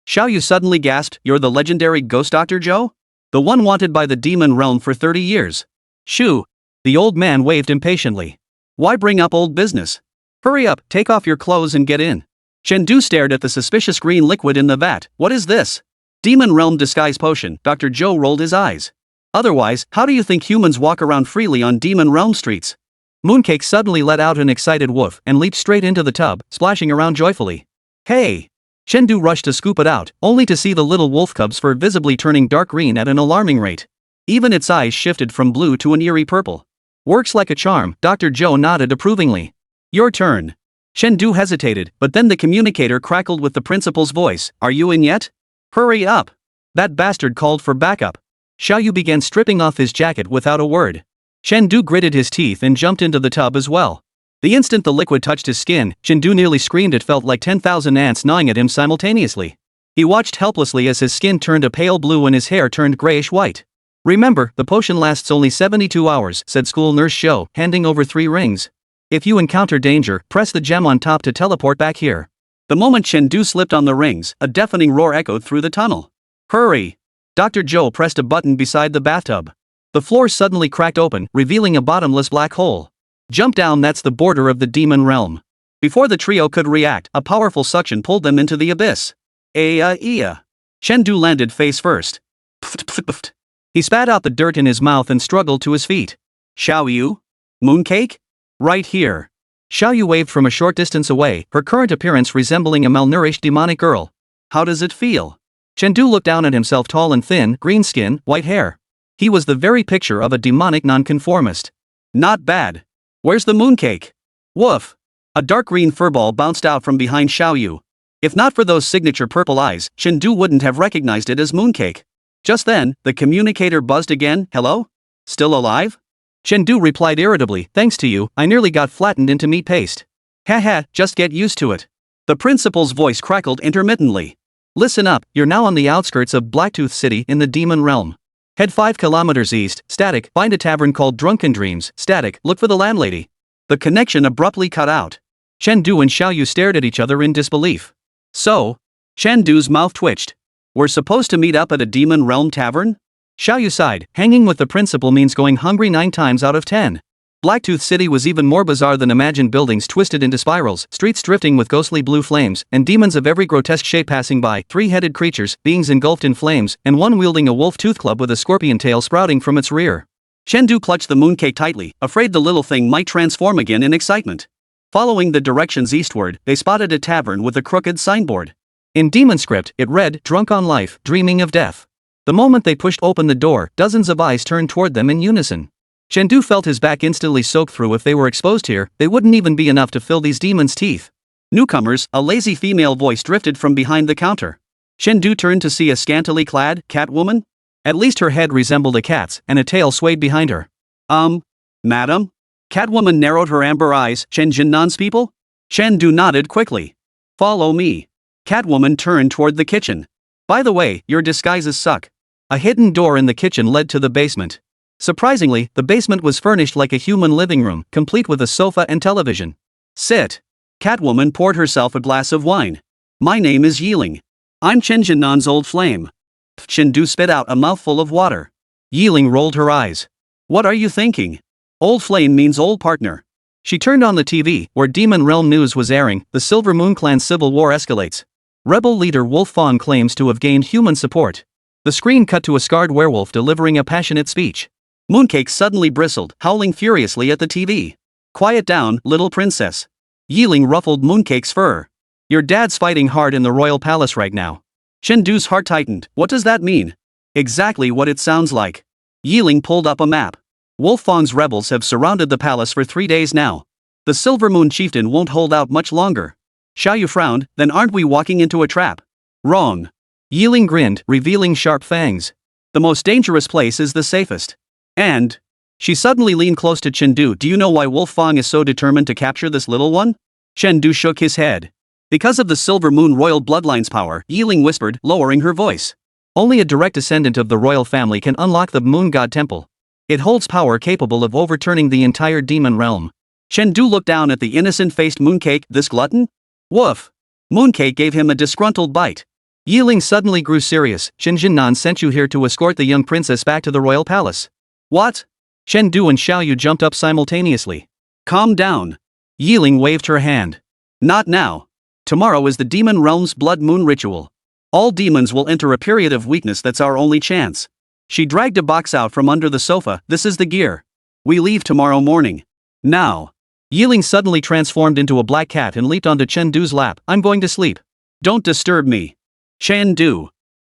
Xiaoyu suddenly gasped, you're the legendary ghost Dr. Joe? The one wanted by the demon realm for 30 years. Shoo! The old man waved impatiently. Why bring up old business? Hurry up, take off your clothes and get in. Chen stared at the suspicious green liquid in the vat. What is this? Demon realm disguise potion. Dr. Joe rolled his eyes. Otherwise, how do you think humans walk around freely on demon realm streets? Mooncake suddenly let out an excited woof and leaped straight into the tub, splashing around joyfully. Hey! Chen rushed to scoop it out, only to see the little wolf cub's fur visibly turning dark green at an alarming rate. Even its eyes shifted from blue to an eerie purple. Works like a charm, Dr. Joe nodded approvingly. Your turn. Chen hesitated, but then the communicator crackled with the principal's voice. Are you in yet? Hurry up! That bastard called for backup. Xiaoyu began stripping off his jacket without a word. Chen gritted his teeth and jumped into the tub as well. The instant the liquid touched his skin, Chen nearly screamed. It felt like 10,000 ants gnawing at him simultaneously. He watched helplessly as his skin turned a pale blue and his hair turned grayish-white. "Remember, the potion lasts only 72 hours, said school nurse Shou, handing over 3 rings. "If you encounter danger, press the gem on top to teleport back here." The moment Chen slipped on the rings, a deafening roar echoed through the tunnel. "Hurry!" Dr. Zhou pressed a button beside the bathtub. The floor suddenly cracked open, revealing a bottomless black hole. "Jump down, that's the border of the demon realm." Before the trio could react, a powerful suction pulled them into the abyss. Chen landed face first. Pft, pft, pft. He spat out the dirt in his mouth and struggled to his feet. "Xiaoyu? Mooncake? Right here." Xiaoyu waved from a short distance away, her current appearance resembling a malnourished demonic girl. "How does it feel?" Chen looked down at himself, tall and thin, green skin, white hair. He was the very picture of a demonic nonconformist. "Not bad. Where's the mooncake?" "Woof." A dark green furball bounced out from behind Xiaoyu. If not for those signature purple eyes, Chen wouldn't have recognized it as mooncake. Just then, the communicator buzzed again. "Hello? Still alive?" Chen replied irritably, "Thanks to you, I nearly got flattened into meat paste." "Haha, just get used to it." The principal's voice crackled intermittently. "Listen up, you're now on the outskirts of Blacktooth City in the Demon Realm. Head 5 kilometers east, static, find a tavern called Drunken Dreams, static, look for the landlady." The connection abruptly cut out. Chen and Xiaoyu stared at each other in disbelief. "So?" Chen mouth twitched. "We're supposed to meet up at a Demon Realm tavern?" Xiaoyu sighed, hanging with the principal means going hungry 9 times out of 10. Blacktooth City was even more bizarre than imagined, buildings twisted into spirals, streets drifting with ghostly blue flames, and demons of every grotesque shape passing by, 3-headed creatures, beings engulfed in flames, and one wielding a wolf tooth club with a scorpion tail sprouting from its rear. Chen clutched the mooncake tightly, afraid the little thing might transform again in excitement. Following the directions eastward, they spotted a tavern with a crooked signboard. In demon script, it read, "Drunk on life, dreaming of death." The moment they pushed open the door, dozens of eyes turned toward them in unison. Chen felt his back instantly soak through. If they were exposed here, they wouldn't even be enough to fill these demons' teeth. "Newcomers," a lazy female voice drifted from behind the counter. Chen turned to see a scantily clad, cat woman. At least her head resembled a cat's, and a tail swayed behind her. Madam?" Catwoman narrowed her amber eyes. "Chen Jinnan's people?" Chen nodded quickly. "Follow me." Catwoman turned toward the kitchen. "By the way, your disguises suck." A hidden door in the kitchen led to the basement. Surprisingly, the basement was furnished like a human living room, complete with a sofa and television. "Sit." Catwoman poured herself a glass of wine. "My name is Yiling. I'm Chen Jinnan's old flame." Chen spit out a mouthful of water. Yiling rolled her eyes. "What are you thinking? Old flame means old partner." She turned on the TV, where Demon Realm news was airing. The Silver Moon Clan civil war escalates. Rebel leader Wolf Fawn claims to have gained human support. The screen cut to a scarred werewolf delivering a passionate speech. Mooncake suddenly bristled, howling furiously at the TV. "Quiet down, little princess." Yiling ruffled Mooncake's fur. "Your dad's fighting hard in the royal palace right now." Chen heart tightened. "What does that mean?" "Exactly what it sounds like." Yiling pulled up a map. Wolf Fawn's rebels have surrounded the palace for 3 days now. The Silver Moon chieftain won't hold out much longer. Xiaoyu frowned. "Then aren't we walking into a trap?" "Wrong." Yiling grinned, revealing sharp fangs. "The most dangerous place is the safest. And..." She suddenly leaned close to Chen. "Do you know why Wolf Fang is so determined to capture this little one?" Chen shook his head. "Because of the Silver Moon royal bloodline's power," Yiling whispered, lowering her voice. "Only a direct descendant of the royal family can unlock the Moon God Temple. It holds power capable of overturning the entire demon realm." Chen looked down at the innocent-faced Mooncake. "This glutton?" "Woof." Mooncake gave him a disgruntled bite. Yiling suddenly grew serious. "Chen Jinnan sent you here to escort the young princess back to the royal palace." "What?" Chen and Xiaoyu jumped up simultaneously. "Calm down." Yiling waved her hand. "Not now. Tomorrow is the demon realm's blood moon ritual. All demons will enter a period of weakness. That's our only chance." She dragged a box out from under the sofa. "This is the gear. We leave tomorrow morning. Now." Yiling suddenly transformed into a black cat and leaped onto Chen lap. "I'm going to sleep. Don't disturb me." Chen.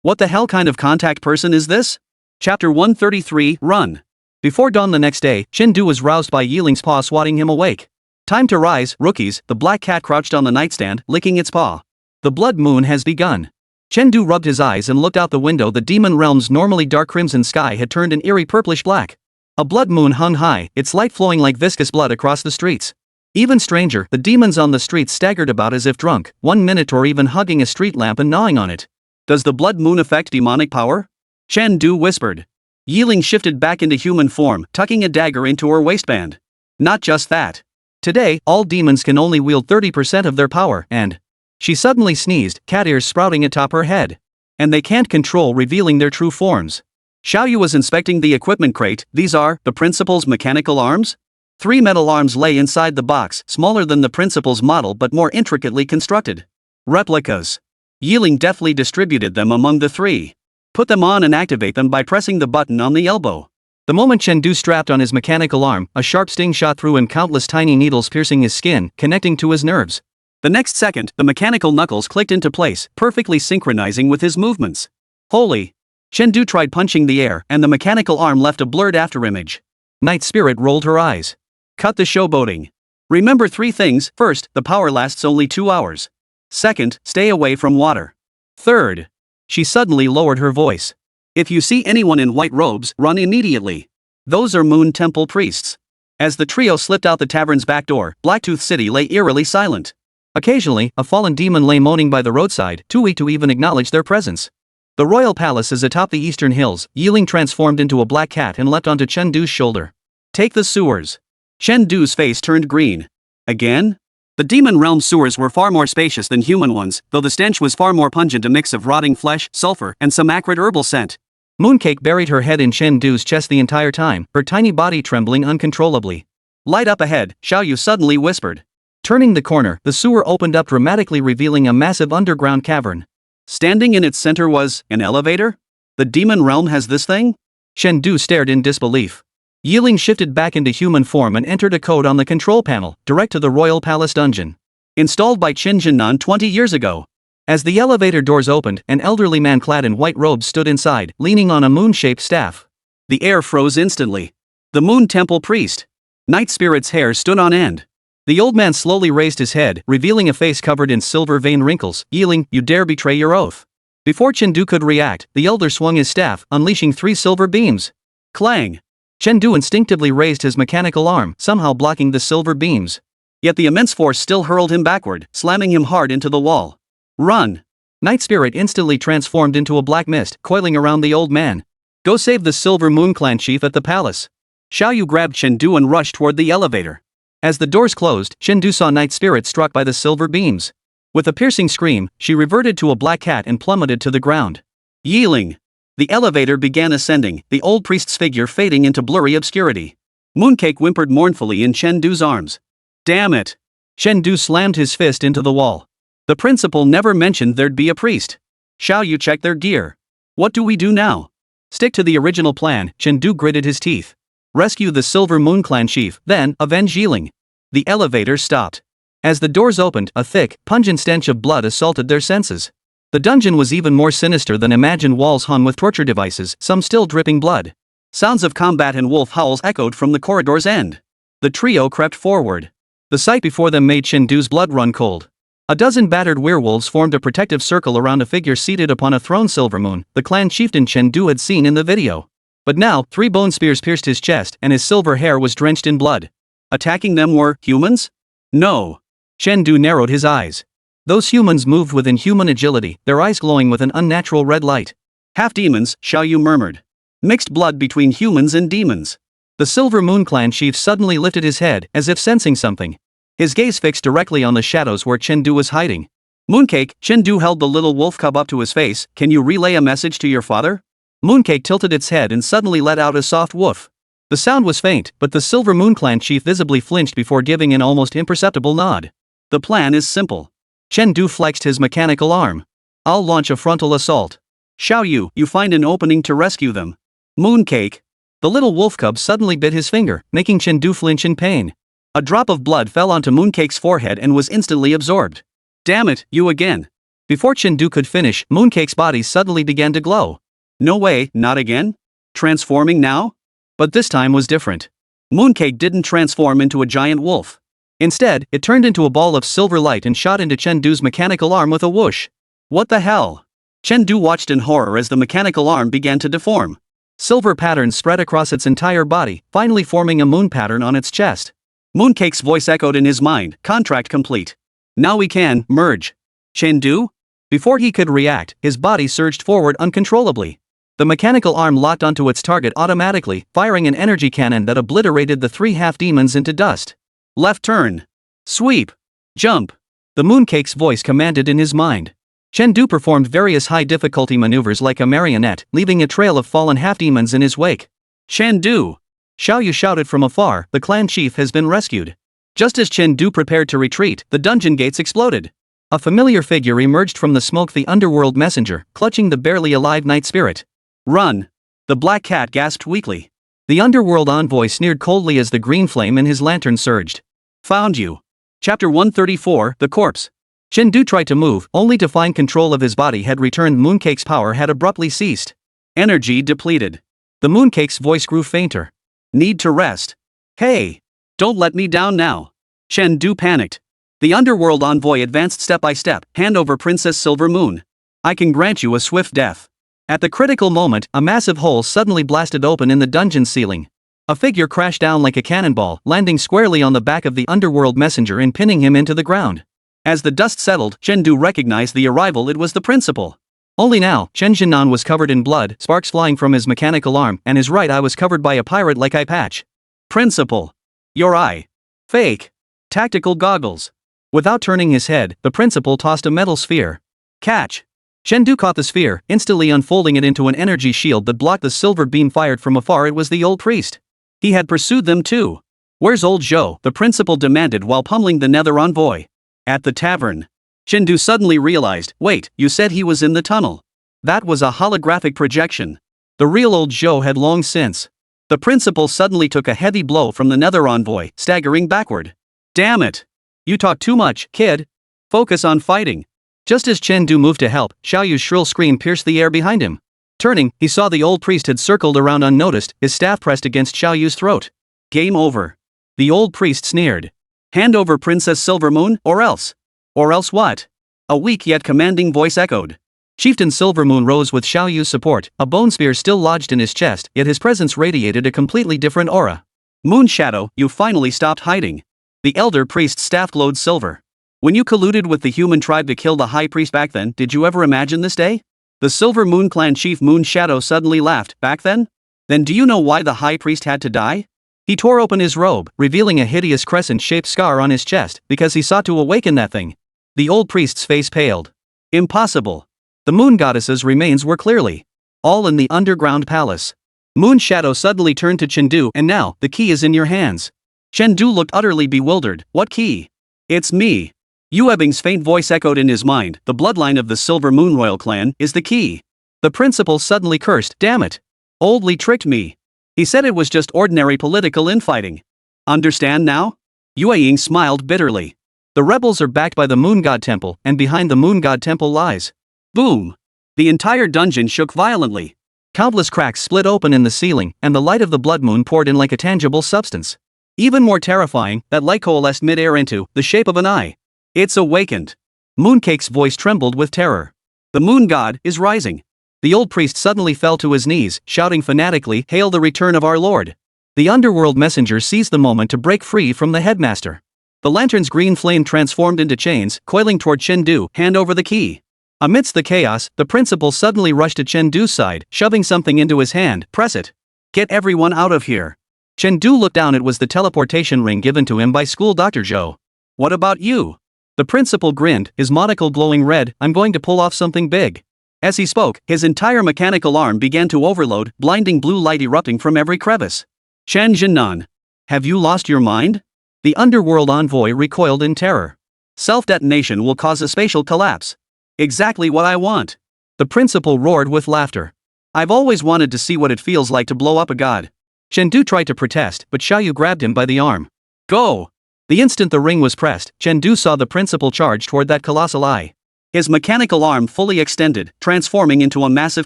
What the hell kind of contact person is this? Chapter 133, Run. Before dawn the next day, Chen was roused by Yiling's paw swatting him awake. "Time to rise, rookies." The black cat crouched on the nightstand, licking its paw. "The blood moon has begun." Chen rubbed his eyes and looked out the window. The demon realm's normally dark crimson sky had turned an eerie purplish black. A blood moon hung high, its light flowing like viscous blood across the streets. Even stranger, the demons on the streets staggered about as if drunk, one minotaur even hugging a street lamp and gnawing on it. Does the blood moon affect demonic power? Chen Du whispered. Yiling shifted back into human form, tucking a dagger into her waistband. Not just that. Today, all demons can only wield 30% of their power, and... She suddenly sneezed, cat ears sprouting atop her head. And they can't control revealing their true forms. Xiaoyu was inspecting the equipment crate. These are the principal's mechanical arms? 3 metal arms lay inside the box, smaller than the principal's model but more intricately constructed. Replicas. Yiling deftly distributed them among the 3. Put them on and activate them by pressing the button on the elbow. The moment Chen Du strapped on his mechanical arm, a sharp sting shot through him, countless tiny needles piercing his skin, connecting to his nerves. The next second, the mechanical knuckles clicked into place, perfectly synchronizing with his movements. Holy! Chen Du tried punching the air, and the mechanical arm left a blurred afterimage. Night Spirit rolled her eyes. Cut the showboating. Remember 3 things. First, the power lasts only 2 hours. Second, stay away from water. Third. She suddenly lowered her voice. If you see anyone in white robes, run immediately. Those are Moon Temple priests. As the trio slipped out the tavern's back door, Blacktooth City lay eerily silent. Occasionally, a fallen demon lay moaning by the roadside, too weak to even acknowledge their presence. The royal palace is atop the eastern hills. Yiling transformed into a black cat and leapt onto Chen Du's shoulder. Take the sewers. Chen Du's face turned green. Again? The demon realm sewers were far more spacious than human ones, though the stench was far more pungent, a mix of rotting flesh, sulfur, and some acrid herbal scent. Mooncake buried her head in Chen Du's chest the entire time, her tiny body trembling uncontrollably. Light up ahead, Xiaoyu suddenly whispered. Turning the corner, the sewer opened up dramatically, revealing a massive underground cavern. Standing in its center was an elevator? The demon realm has this thing? Chen Du stared in disbelief. Yiling shifted back into human form and entered a code on the control panel, direct to the royal palace dungeon. Installed by Qin Jinnan 20 years ago. As the elevator doors opened, an elderly man clad in white robes stood inside, leaning on a moon-shaped staff. The air froze instantly. The Moon Temple priest. Night Spirit's hair stood on end. The old man slowly raised his head, revealing a face covered in silver vein wrinkles. Yiling, you dare betray your oath. Before Chen Du could react, the elder swung his staff, unleashing 3 silver beams. Clang! Chen Du instinctively raised his mechanical arm, somehow blocking the silver beams. Yet the immense force still hurled him backward, slamming him hard into the wall. Run! Night Spirit instantly transformed into a black mist, coiling around the old man. Go save the Silver Moon Clan chief at the palace. Xiaoyu grabbed Chen Du and rushed toward the elevator. As the doors closed, Chen Du saw Night Spirit struck by the silver beams. With a piercing scream, she reverted to a black cat and plummeted to the ground. Yiling! The elevator began ascending, the old priest's figure fading into blurry obscurity. Mooncake whimpered mournfully in Chen Du's arms. Damn it! Chen Du slammed his fist into the wall. The principal never mentioned there'd be a priest. Xiaoyu checked their gear. What do we do now? Stick to the original plan, Chen Du gritted his teeth. Rescue the Silver Moon Clan chief, then avenge Yiling. The elevator stopped. As the doors opened, a thick, pungent stench of blood assaulted their senses. The dungeon was even more sinister than imagined, walls hung with torture devices, some still dripping blood. Sounds of combat and wolf howls echoed from the corridor's end. The trio crept forward. The sight before them made Chen Du's blood run cold. A dozen battered werewolves formed a protective circle around a figure seated upon a throne. Silvermoon, the clan chieftain Chen Du had seen in the video. But now, 3 bone spears pierced his chest and his silver hair was drenched in blood. Attacking them were humans? No. Chen Du narrowed his eyes. Those humans moved with inhuman agility, their eyes glowing with an unnatural red light. Half-demons, Xiaoyu murmured. Mixed blood between humans and demons. The Silver Moon Clan chief suddenly lifted his head, as if sensing something. His gaze fixed directly on the shadows where Chen Du was hiding. Mooncake, Chen Du held the little wolf cub up to his face. Can you relay a message to your father? Mooncake tilted its head and suddenly let out a soft woof. The sound was faint, but the Silver Moon Clan chief visibly flinched before giving an almost imperceptible nod. The plan is simple. Chen Du flexed his mechanical arm. I'll launch a frontal assault. Xiaoyu, you find an opening to rescue them. Mooncake. The little wolf cub suddenly bit his finger, making Chen Du flinch in pain. A drop of blood fell onto Mooncake's forehead and was instantly absorbed. Damn it, you again. Before Chen Du could finish, Mooncake's body suddenly began to glow. No way, not again? Transforming now? But this time was different. Mooncake didn't transform into a giant wolf. Instead, it turned into a ball of silver light and shot into Chen Du's mechanical arm with a whoosh. What the hell? Chen Du watched in horror as the mechanical arm began to deform. Silver patterns spread across its entire body, finally forming a moon pattern on its chest. Mooncake's voice echoed in his mind, contract complete. Now we can merge. Chen Du? Before he could react, his body surged forward uncontrollably. The mechanical arm locked onto its target automatically, firing an energy cannon that obliterated the three half-demons into dust. Left turn. Sweep. Jump. The Mooncake's voice commanded in his mind. Chen Du performed various high-difficulty maneuvers like a marionette, leaving a trail of fallen half-demons in his wake. Chen Du! Xiao Yu shouted from afar, the clan chief has been rescued. Just as Chen Du prepared to retreat, the dungeon gates exploded. A familiar figure emerged from the smoke, the underworld messenger, clutching the barely alive night spirit. Run! The black cat gasped weakly. The underworld envoy sneered coldly as the green flame in his lantern surged. Found you. Chapter 134, The Corpse. Chen Du tried to move, only to find control of his body had returned. Mooncake's power had abruptly ceased. Energy depleted. The Mooncake's voice grew fainter. Need to rest. Hey! Don't let me down now. Chen Du panicked. The underworld envoy advanced step by step, hand over Princess Silver Moon. I can grant you a swift death. At the critical moment, a massive hole suddenly blasted open in the dungeon ceiling. A figure crashed down like a cannonball, landing squarely on the back of the underworld messenger and pinning him into the ground. As the dust settled, Chen Du recognized the arrival. It was the principal. Only now, Chen Jinan was covered in blood, sparks flying from his mechanical arm, and his right eye was covered by a pirate-like eye patch. Principal. Your eye. Fake. Tactical goggles. Without turning his head, the principal tossed a metal sphere. Catch. Chen Du caught the sphere, instantly unfolding it into an energy shield that blocked the silver beam fired from afar. It was the old priest. He had pursued them too. Where's old Zhou? The principal demanded while pummeling the nether envoy. At the tavern. Chen Du suddenly realized, wait, you said he was in the tunnel. That was a holographic projection. The real old Zhou had long since. The principal suddenly took a heavy blow from the nether envoy, staggering backward. Damn it! You talk too much, kid. Focus on fighting. Just as Chen Du moved to help, Xiao Yu's shrill scream pierced the air behind him. Turning, he saw the old priest had circled around unnoticed, his staff pressed against Xiao Yu's throat. Game over. The old priest sneered. Hand over Princess Silver Moon, or else. Or else what? A weak yet commanding voice echoed. Chieftain Silver Moon rose with Xiao Yu's support, a bone spear still lodged in his chest, yet his presence radiated a completely different aura. Moon Shadow, you finally stopped hiding. The elder priest's staff glowed silver. When you colluded with the human tribe to kill the high priest back then, did you ever imagine this day? The Silver Moon clan chief Moon Shadow suddenly laughed. Back then? Then do you know why the high priest had to die? He tore open his robe, revealing a hideous crescent-shaped scar on his chest, because he sought to awaken that thing. The old priest's face paled. Impossible. The moon goddess's remains were clearly all in the underground palace. Moon Shadow suddenly turned to Chen Du, and now, the key is in your hands. Chen Du looked utterly bewildered. What key? It's me. Yu Ebing's faint voice echoed in his mind. The bloodline of the Silver Moon royal clan is the key. The principal suddenly cursed. Damn it. Old Li tricked me. He said it was just ordinary political infighting. Understand now? Yue Ying smiled bitterly. The rebels are backed by the Moon God Temple, and behind the Moon God Temple lies. Boom! The entire dungeon shook violently. Countless cracks split open in the ceiling, and the light of the blood moon poured in like a tangible substance. Even more terrifying, that light coalesced mid-air into the shape of an eye. It's awakened. Mooncake's voice trembled with terror. The moon god is rising. The old priest suddenly fell to his knees, shouting fanatically, Hail the return of our lord. The underworld messenger seized the moment to break free from the headmaster. The lantern's green flame transformed into chains, coiling toward Chen Du. Hand over the key. Amidst the chaos, the principal suddenly rushed to Chen Du's side, shoving something into his hand. Press it. Get everyone out of here. Chen Du looked down. It was the teleportation ring given to him by school Dr. Zhou. What about you? The principal grinned, his monocle glowing red. I'm going to pull off something big. As he spoke, his entire mechanical arm began to overload, blinding blue light erupting from every crevice. Chen Jinan. Have you lost your mind? The underworld envoy recoiled in terror. Self-detonation will cause a spatial collapse. Exactly what I want. The principal roared with laughter. I've always wanted to see what it feels like to blow up a god. Chen Du tried to protest, but Xiao Yu grabbed him by the arm. Go! The instant the ring was pressed, Chen Du saw the principal charge toward that colossal eye. His mechanical arm fully extended, transforming into a massive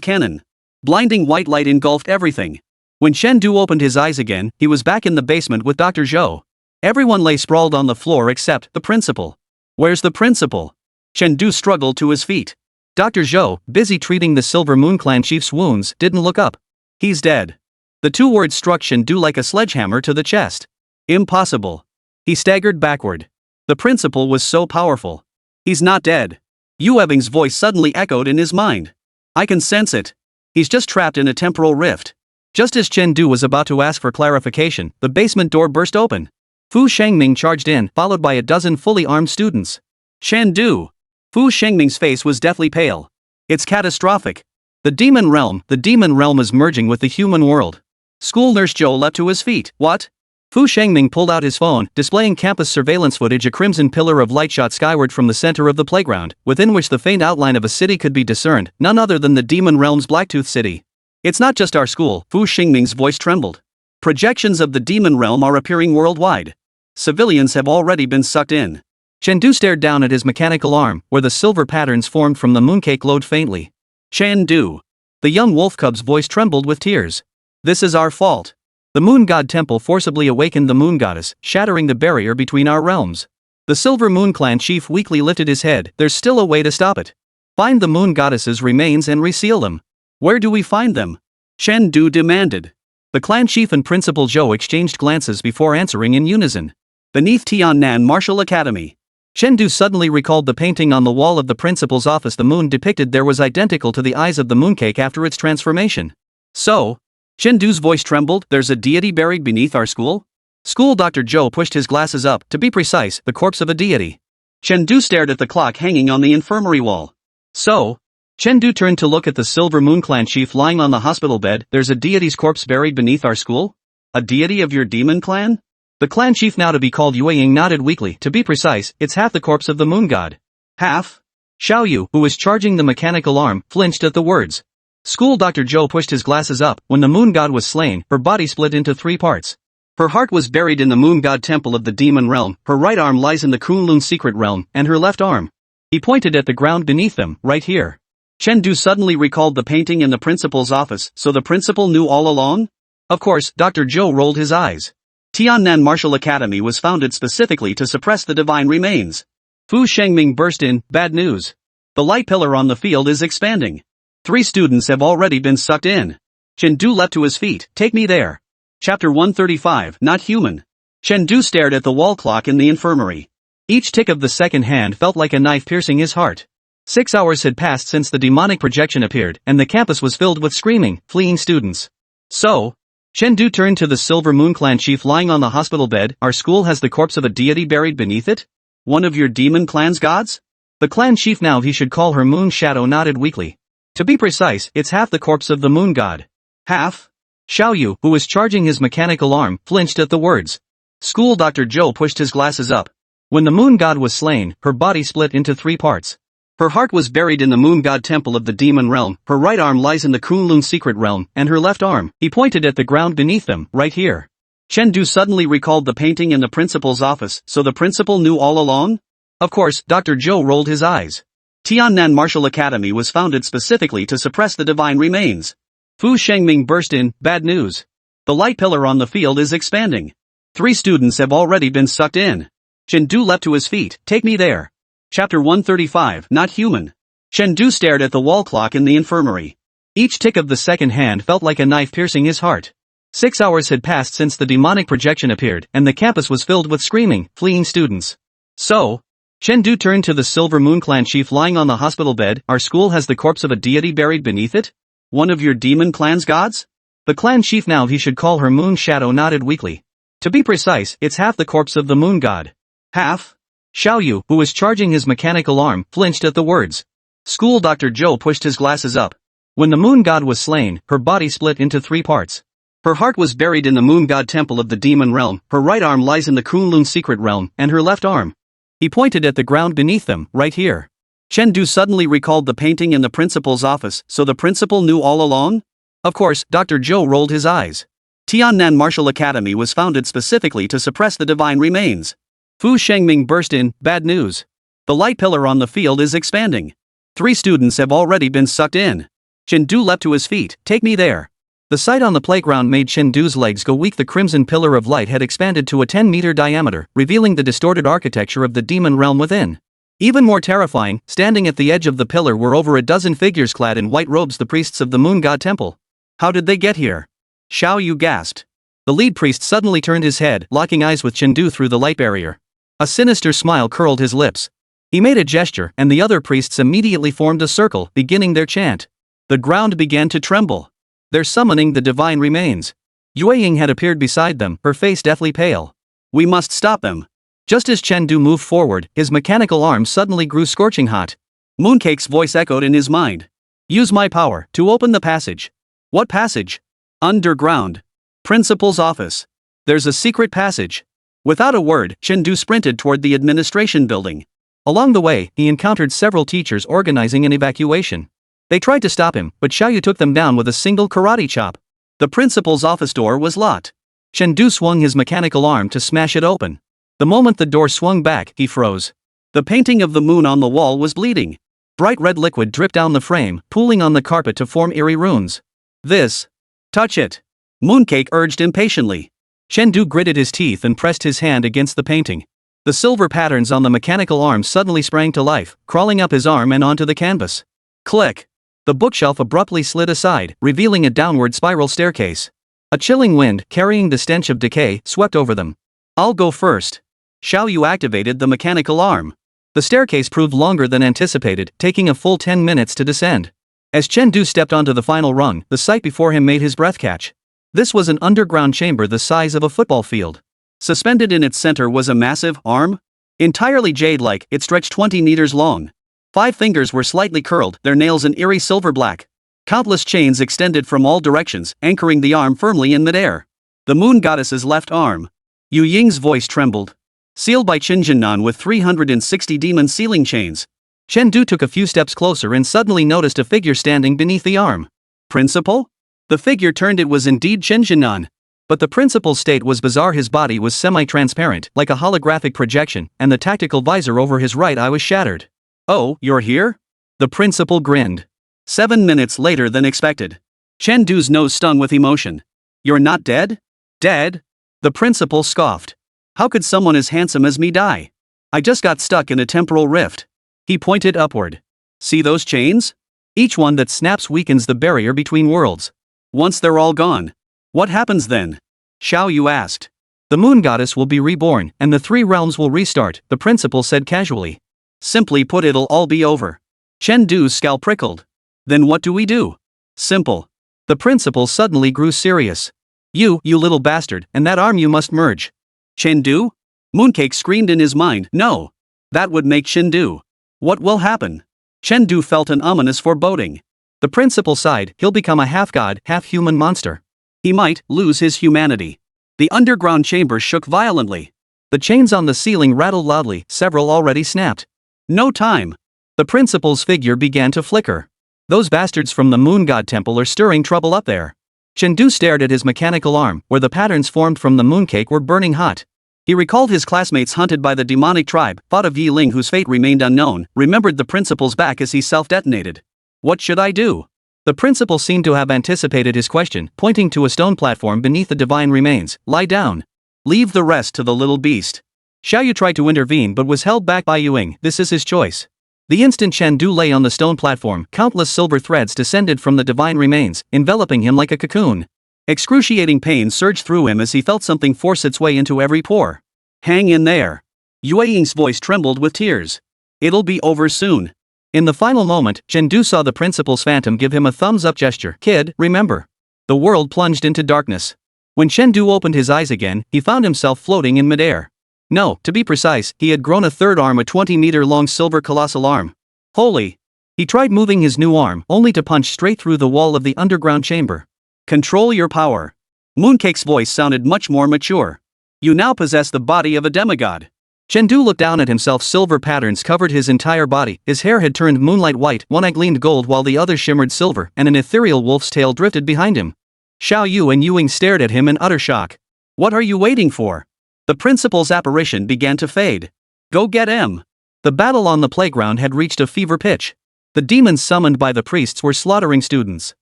cannon. Blinding white light engulfed everything. When Chen Du opened his eyes again, he was back in the basement with Dr. Zhou. Everyone lay sprawled on the floor except the principal. Where's the principal? Chen Du struggled to his feet. Dr. Zhou, busy treating the Silver Moon clan chief's wounds, didn't look up. He's dead. The two words struck Chen Du like a sledgehammer to the chest. Impossible. He staggered backward. The principal was so powerful. He's not dead. Yu Ebing's voice suddenly echoed in his mind. I can sense it. He's just trapped in a temporal rift. Just as Chen Du was about to ask for clarification, the basement door burst open. Fu Shengming charged in, followed by a dozen fully armed students. Chen Du! Fu Shengming's face was deathly pale. It's catastrophic. The demon realm is merging with the human world. School nurse Zhou leapt to his feet. What? Fu Shengming pulled out his phone, displaying campus surveillance footage. A crimson pillar of light shot skyward from the center of the playground, within which the faint outline of a city could be discerned, none other than the demon realm's Blacktooth city. It's not just our school, Fu Shengming's voice trembled. Projections of the demon realm are appearing worldwide. Civilians have already been sucked in. Chen Du stared down at his mechanical arm, where the silver patterns formed from the mooncake glowed faintly. Chen Du. The young wolf cub's voice trembled with tears. This is our fault. The moon god temple forcibly awakened the moon goddess, shattering the barrier between our realms. The Silver Moon Clan chief weakly lifted his head. There's still a way to stop it. Find the moon goddess's remains and reseal them. Where do we find them? Chen Du demanded. The clan chief and Principal Zhou exchanged glances before answering in unison. Beneath Tiannan Martial Academy. Chen Du suddenly recalled the painting on the wall of the principal's office. The moon depicted there was identical to the eyes of the mooncake after its transformation. So? Chen Du's voice trembled. There's a deity buried beneath our school? School Dr. Zhou pushed his glasses up. To be precise, the corpse of a deity. Chen Du stared at the clock hanging on the infirmary wall. So? Chen Du turned to look at the Silver Moon Clan chief lying on the hospital bed. There's a deity's corpse buried beneath our school? A deity of your demon clan? The clan chief, now to be called Yueying, nodded weakly. To be precise, it's half the corpse of the moon god. Half? Xiao Yu, who was charging the mechanical arm, flinched at the words. School Dr. Zhou pushed his glasses up. When the moon god was slain, her body split into 3 parts. Her heart was buried in the moon god temple of the demon realm, her right arm lies in the Kunlun secret realm, and her left arm. He pointed at the ground beneath them, right here. Chen Du suddenly recalled the painting in the principal's office. So the principal knew all along? Of course, Dr. Zhou rolled his eyes. Tiannan Martial Academy was founded specifically to suppress the divine remains. Fu Shengming burst in. Bad news. The light pillar on the field is expanding. 3 students have already been sucked in. Chen Du leapt to his feet. Take me there. Chapter 135. Not human. Chen Du stared at the wall clock in the infirmary. Each tick of the second hand felt like a knife piercing his heart. 6 hours had passed since the demonic projection appeared, and the campus was filled with screaming, fleeing students. So? Chen Du turned to the Silver Moon Clan chief lying on the hospital bed. Our school has the corpse of a deity buried beneath it? One of your demon clan's gods? The clan chief, now he should call her Moon Shadow, nodded weakly. To be precise, it's half the corpse of the moon god. Half? Xiao Yu, who was charging his mechanical arm, flinched at the words. School Dr. Zhou pushed his glasses up. When the moon god was slain, her body split into 3 parts. Her heart was buried in the moon god temple of the demon realm, her right arm lies in the Kunlun secret realm, and her left arm, he pointed at the ground beneath them, right here. Chen Du suddenly recalled the painting in the principal's office. So the principal knew all along? Of course, Dr. Zhou rolled his eyes. Tiannan Martial Academy was founded specifically to suppress the divine remains. Fu Shengming burst in. Bad news. The light pillar on the field is expanding. 3 students have already been sucked in. Chen Du leapt to his feet. Take me there. Chapter 135. Not human. Chen Du stared at the wall clock in the infirmary. Each tick of the second hand felt like a knife piercing his heart. 6 hours had passed since the demonic projection appeared, and the campus was filled with screaming, fleeing students. So? Chen Du turned to the Silver Moon Clan chief lying on the hospital bed. Our school has the corpse of a deity buried beneath it? One of your demon clan's gods? The clan chief, now he should call her Moon Shadow, nodded weakly. To be precise, it's half the corpse of the moon god. Half? Xiao Yu, who was charging his mechanical arm, flinched at the words. School Dr. Zhou pushed his glasses up. When the moon god was slain, her body split into 3 parts. Her heart was buried in the moon god temple of the demon realm, her right arm lies in the Kunlun secret realm, and her left arm. He pointed at the ground beneath them, right here. Chen Du suddenly recalled the painting in the principal's office. So the principal knew all along? Of course, Dr. Zhou rolled his eyes. Tiannan Martial Academy was founded specifically to suppress the divine remains. Fu Shengming burst in. Bad news. The light pillar on the field is expanding. 3 students have already been sucked in. Chen Du leapt to his feet. Take me there. The sight on the playground made Chen Du's legs go weak. The crimson pillar of light had expanded to a 10-meter diameter, revealing the distorted architecture of the demon realm within. Even more terrifying, standing at the edge of the pillar were over a dozen figures clad in white robes, the priests of the moon god temple. How did they get here? Xiao Yu gasped. The lead priest suddenly turned his head, locking eyes with Chengdu through the light barrier. A sinister smile curled his lips. He made a gesture, and the other priests immediately formed a circle, beginning their chant. The ground began to tremble. They're summoning the divine remains. Yueying had appeared beside them, her face deathly pale. We must stop them. Just as Chengdu moved forward, his mechanical arm suddenly grew scorching hot. Mooncake's voice echoed in his mind. Use my power to open the passage. What passage? Underground. Principal's office. There's a secret passage. Without a word, Chengdu sprinted toward the administration building. Along the way, he encountered several teachers organizing an evacuation. They tried to stop him, but Xiaoyu took them down with a single karate chop. The principal's office door was locked. Chengdu swung his mechanical arm to smash it open. The moment the door swung back, he froze. The painting of the moon on the wall was bleeding. Bright red liquid dripped down the frame, pooling on the carpet to form eerie runes. This. Touch it. Mooncake urged impatiently. Chengdu gritted his teeth and pressed his hand against the painting. The silver patterns on the mechanical arm suddenly sprang to life, crawling up his arm and onto the canvas. Click! The bookshelf abruptly slid aside, revealing a downward spiral staircase. A chilling wind, carrying the stench of decay, swept over them. I'll go first. Xiaoyu activated the mechanical arm. The staircase proved longer than anticipated, taking a full 10 minutes to descend. As Chengdu stepped onto the final rung, the sight before him made his breath catch. This was an underground chamber the size of a football field. Suspended in its center was a massive arm. Entirely jade-like, it stretched 20 meters long. 5 fingers were slightly curled, their nails an eerie silver black. Countless chains extended from all directions, anchoring the arm firmly in midair. The moon goddess's left arm. Yu Ying's voice trembled. Sealed by Qinjinan with 360 demon sealing chains. Chengdu took a few steps closer and suddenly noticed a figure standing beneath the arm. Principal? The figure turned. It was indeed Qinjinan. But the principal's state was bizarre. His body was semi-transparent, like a holographic projection, and the tactical visor over his right eye was shattered. Oh, you're here? The principal grinned. 7 minutes later than expected. Chengdu's nose stung with emotion. You're not dead? Dead? The principal scoffed. How could someone as handsome as me die? I just got stuck in a temporal rift. He pointed upward. See those chains? Each one that snaps weakens the barrier between worlds. Once they're all gone, what happens then? Xiaoyu asked. The moon goddess will be reborn, and the 3 realms will restart, the principal said casually. Simply put, it'll all be over. Chengdu's skull prickled. Then what do we do? Simple. The principal suddenly grew serious. You little bastard, and that arm you must merge. Chengdu? Mooncake screamed in his mind. No. That would make Chengdu. What will happen? Chengdu felt an ominous foreboding. The principal sighed. He'll become a half-god, half-human monster. He might lose his humanity. The underground chamber shook violently. The chains on the ceiling rattled loudly, several already snapped. No time. The principal's figure began to flicker. Those bastards from the moon god temple are stirring trouble up there. Chengdu stared at his mechanical arm, where the patterns formed from the mooncake were burning hot. He recalled his classmates hunted by the demonic tribe, thought of Yi Ling whose fate remained unknown, remembered the principal's back as he self-detonated. What should I do? The principal seemed to have anticipated his question, pointing to a stone platform beneath the divine remains. Lie down. Leave the rest to the little beast. Xiaoyu tried to intervene but was held back by Yuing. This is his choice. The instant Chengdu lay on the stone platform, countless silver threads descended from the divine remains, enveloping him like a cocoon. Excruciating pain surged through him as he felt something force its way into every pore. Hang in there. Yue Ying's voice trembled with tears. It'll be over soon. In the final moment, Chengdu saw the principal's phantom give him a thumbs-up gesture. Kid, remember. The world plunged into darkness. When Chengdu opened his eyes again, he found himself floating in midair. No, to be precise, he had grown a third arm, a 20-meter-long silver colossal arm. Holy! He tried moving his new arm, only to punch straight through the wall of the underground chamber. Control your power. Mooncake's voice sounded much more mature. You now possess the body of a demigod. Chengdu looked down at himself. Silver patterns covered his entire body. His hair had turned moonlight white, one eye gleamed gold while the other shimmered silver, and an ethereal wolf's tail drifted behind him. Xiaoyu and Yuing stared at him in utter shock. What are you waiting for? The principal's apparition began to fade. Go get him. The battle on the playground had reached a fever pitch. The demons summoned by the priests were slaughtering students.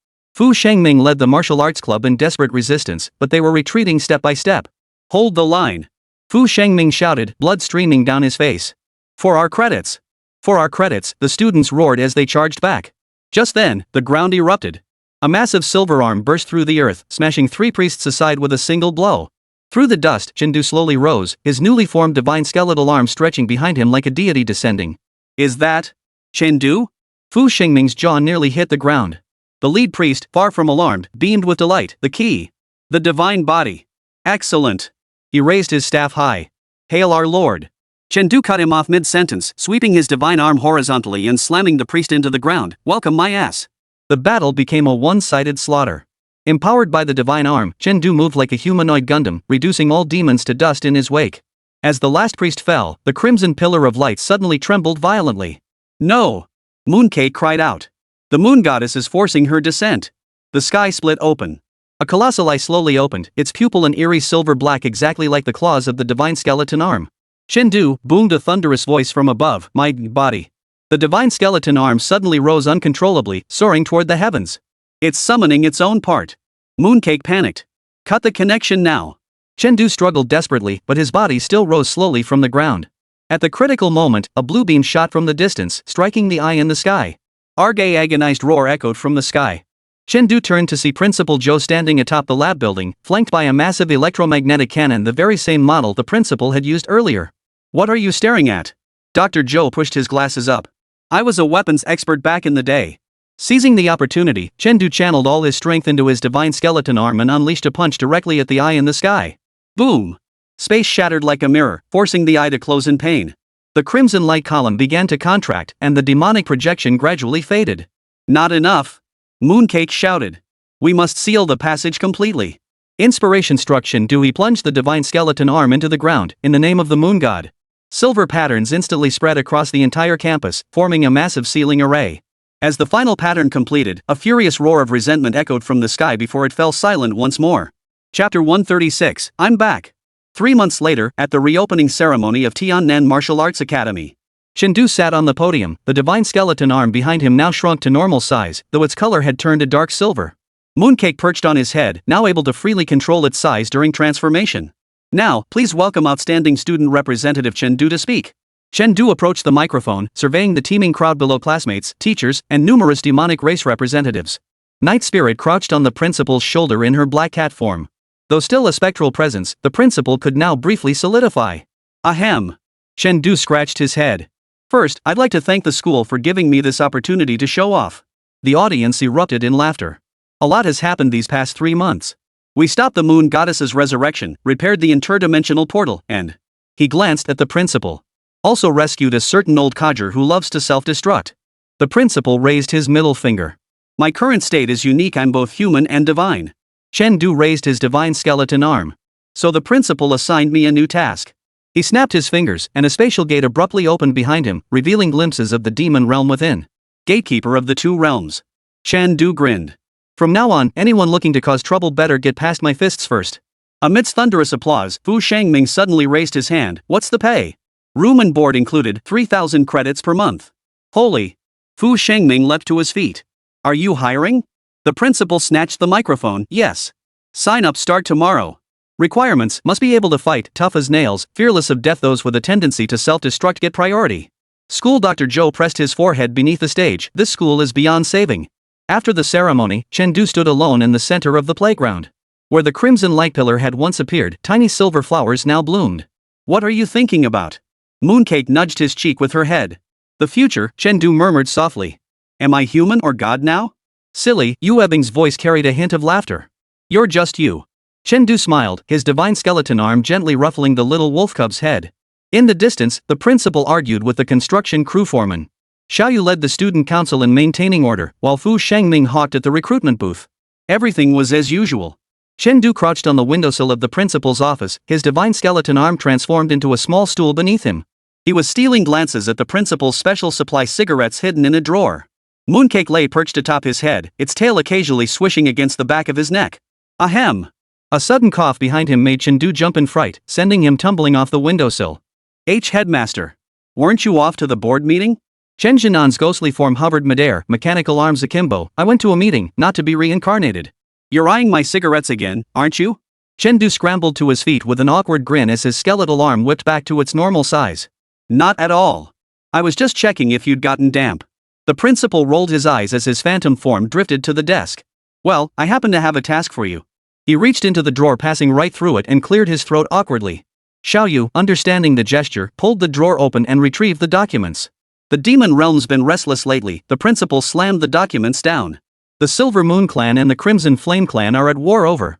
Fu Shengming led the martial arts club in desperate resistance, but they were retreating step by step. Hold the line. Fu Shengming shouted, blood streaming down his face. For our credits. For our credits, the students roared as they charged back. Just then, the ground erupted. A massive silver arm burst through the earth, smashing 3 priests aside with a single blow. Through the dust, Chen Du slowly rose, his newly formed divine skeletal arm stretching behind him like a deity descending. Is that Chen Du? Fu Xingming's jaw nearly hit the ground. The lead priest, far from alarmed, beamed with delight. The key. The divine body. Excellent. He raised his staff high. Hail our Lord. Chen Du cut him off mid-sentence, sweeping his divine arm horizontally and slamming the priest into the ground. Welcome my ass. The battle became a one-sided slaughter. Empowered by the divine arm, Chen Du moved like a humanoid Gundam, reducing all demons to dust in his wake. As the last priest fell, the crimson pillar of light suddenly trembled violently. No! Mooncake cried out. The moon goddess is forcing her descent. The sky split open. A colossal eye slowly opened, its pupil an eerie silver black exactly like the claws of the divine skeleton arm. Chen Du, boomed a thunderous voice from above, my body. The divine skeleton arm suddenly rose uncontrollably, soaring toward the heavens. It's summoning its own part. Mooncake panicked. Cut the connection now. Chen Du struggled desperately, but his body still rose slowly from the ground. At the critical moment, a blue beam shot from the distance, striking the eye in the sky. Argay agonized roar echoed from the sky. Chen Du turned to see Principal Zhou standing atop the lab building, flanked by a massive electromagnetic cannon, the very same model the principal had used earlier. What are you staring at? Dr. Zhou pushed his glasses up. I was a weapons expert back in the day. Seizing the opportunity, Chen Du channeled all his strength into his divine skeleton arm and unleashed a punch directly at the eye in the sky. Boom! Space shattered like a mirror, forcing the eye to close in pain. The crimson light column began to contract, and the demonic projection gradually faded. Not enough! Mooncake shouted. We must seal the passage completely. Inspiration struck Chen Du. He plunged the divine skeleton arm into the ground, in the name of the moon god. Silver patterns instantly spread across the entire campus, forming a massive sealing array. As the final pattern completed, a furious roar of resentment echoed from the sky before it fell silent once more. Chapter 136, I'm back. 3 months later, at the reopening ceremony of Tiannan Martial Arts Academy. Chen Du sat on the podium, the divine skeleton arm behind him now shrunk to normal size, though its color had turned a dark silver. Mooncake perched on his head, now able to freely control its size during transformation. Now, please welcome outstanding student representative Chen Du to speak. Chen Du approached the microphone, surveying the teeming crowd below classmates, teachers, and numerous demonic race representatives. Night Spirit crouched on the principal's shoulder in her black cat form. Though still a spectral presence, the principal could now briefly solidify. Ahem. Chen Du scratched his head. First, I'd like to thank the school for giving me this opportunity to show off. The audience erupted in laughter. A lot has happened these past 3 months. We stopped the moon goddess's resurrection, repaired the interdimensional portal, and... He glanced at the principal. Also rescued a certain old codger who loves to self-destruct. The principal raised his middle finger. My current state is unique, I'm both human and divine. Chen Du raised his divine skeleton arm. So the principal assigned me a new task. He snapped his fingers, and a spatial gate abruptly opened behind him, revealing glimpses of the demon realm within. Gatekeeper of the 2 realms. Chen Du grinned. From now on, anyone looking to cause trouble better get past my fists first. Amidst thunderous applause, Fu Shangming suddenly raised his hand. What's the pay? Room and board included, 3,000 credits per month. Holy! Fu Shangming leapt to his feet. Are you hiring? The principal snatched the microphone. Yes. Sign up start tomorrow. Requirements: must be able to fight, tough as nails, fearless of death. Those with a tendency to self-destruct get priority. School. Dr. Zhou pressed his forehead beneath the stage. This school is beyond saving. After the ceremony, Chen Du stood alone in the center of the playground. Where the crimson light pillar had once appeared, tiny silver flowers now bloomed. What are you thinking about? Mooncake nudged his cheek with her head. The future, Chen Du murmured softly. Am I human or god now? Silly, Yu Ebbing's voice carried a hint of laughter. You're just you. Chen Du smiled, his divine skeleton arm gently ruffling the little wolf cub's head. In the distance, the principal argued with the construction crew foreman. Xiaoyu led the student council in maintaining order, while Fu Shangming hawked at the recruitment booth. Everything was as usual. Chen Du crouched on the windowsill of the principal's office, his divine skeleton arm transformed into a small stool beneath him. He was stealing glances at the principal's special supply cigarettes hidden in a drawer. Mooncake lay perched atop his head, its tail occasionally swishing against the back of his neck. Ahem! A sudden cough behind him made Chen Du jump in fright, sending him tumbling off the windowsill. Headmaster. Weren't you off to the board meeting? Chen Jinan's ghostly form hovered midair, mechanical arms akimbo. I went to a meeting, not to be reincarnated. You're eyeing my cigarettes again, aren't you? Chen Du scrambled to his feet with an awkward grin as his skeletal arm whipped back to its normal size. Not at all. I was just checking if you'd gotten damp. The principal rolled his eyes as his phantom form drifted to the desk. Well, I happen to have a task for you. He reached into the drawer, passing right through it, and cleared his throat awkwardly. Xiaoyu, understanding the gesture, pulled the drawer open and retrieved the documents. The demon realm's been restless lately. The principal slammed the documents down. The Silver Moon Clan and the Crimson Flame Clan are at war over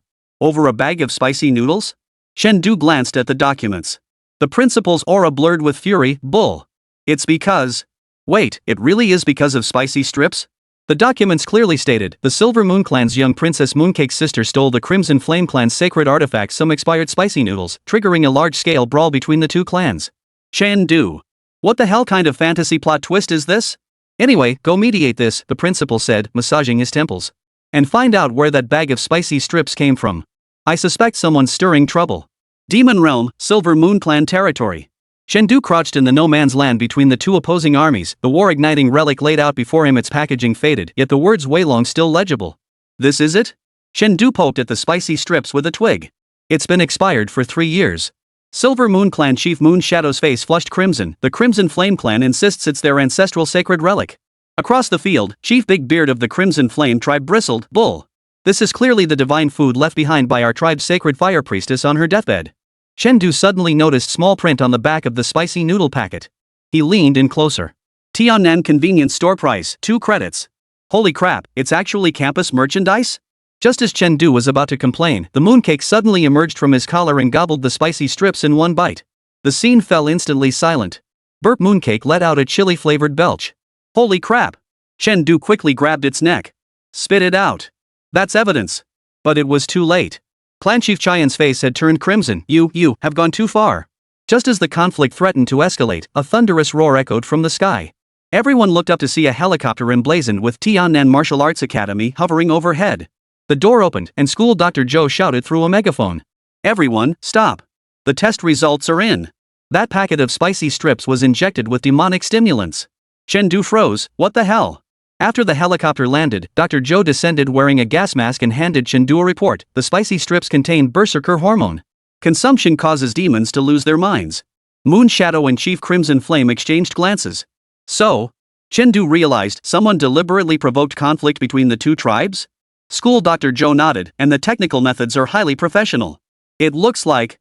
a bag of spicy noodles? Chen Du glanced at the documents. The principal's aura blurred with fury. Bull. It's because... Wait, it really is because of spicy strips? The documents clearly stated, the Silver Moon Clan's young Princess Mooncake's sister stole the Crimson Flame Clan's sacred artifact, some expired spicy noodles, triggering a large-scale brawl between the two clans. Chen Du. What the hell kind of fantasy plot twist is this? Anyway, go mediate this, the principal said, massaging his temples. And find out where that bag of spicy strips came from. I suspect someone's stirring trouble. Demon Realm, Silver Moon Clan territory. Chen Du crouched in the no-man's land between the two opposing armies, the war-igniting relic laid out before him, its packaging faded, yet the words Weilong still legible. This is it? Chen Du poked at the spicy strips with a twig. It's been expired for 3 years. Silver Moon Clan Chief Moon Shadow's face flushed crimson. The Crimson Flame Clan insists it's their ancestral sacred relic. Across the field, Chief Big Beard of the Crimson Flame tribe bristled. Bull. This is clearly the divine food left behind by our tribe's sacred fire priestess on her deathbed. Chen Du suddenly noticed small print on the back of the spicy noodle packet. He leaned in closer. Tiannan convenience store price, 2 credits. Holy crap, it's actually campus merchandise? Just as Chen Du was about to complain, the mooncake suddenly emerged from his collar and gobbled the spicy strips in one bite. The scene fell instantly silent. Burp Mooncake let out a chili-flavored belch. Holy crap! Chen Du quickly grabbed its neck. Spit it out. That's evidence. But it was too late. Clan Chief Chian's face had turned crimson. You have gone too far. Just as the conflict threatened to escalate, a thunderous roar echoed from the sky. Everyone looked up to see a helicopter emblazoned with Tiannan Martial Arts Academy hovering overhead. The door opened, and School Dr. Zhou shouted through a megaphone. Everyone, stop. The test results are in. That packet of spicy strips was injected with demonic stimulants. Chen Du froze. What the hell? After the helicopter landed, Dr. Zhou descended wearing a gas mask and handed Chen Du a report. The spicy strips contain berserker hormone. Consumption causes demons to lose their minds. Moon Shadow and Chief Crimson Flame exchanged glances. So? Chen Du realized someone deliberately provoked conflict between the two tribes? School Dr. Zhou nodded, and the technical methods are highly professional. It looks like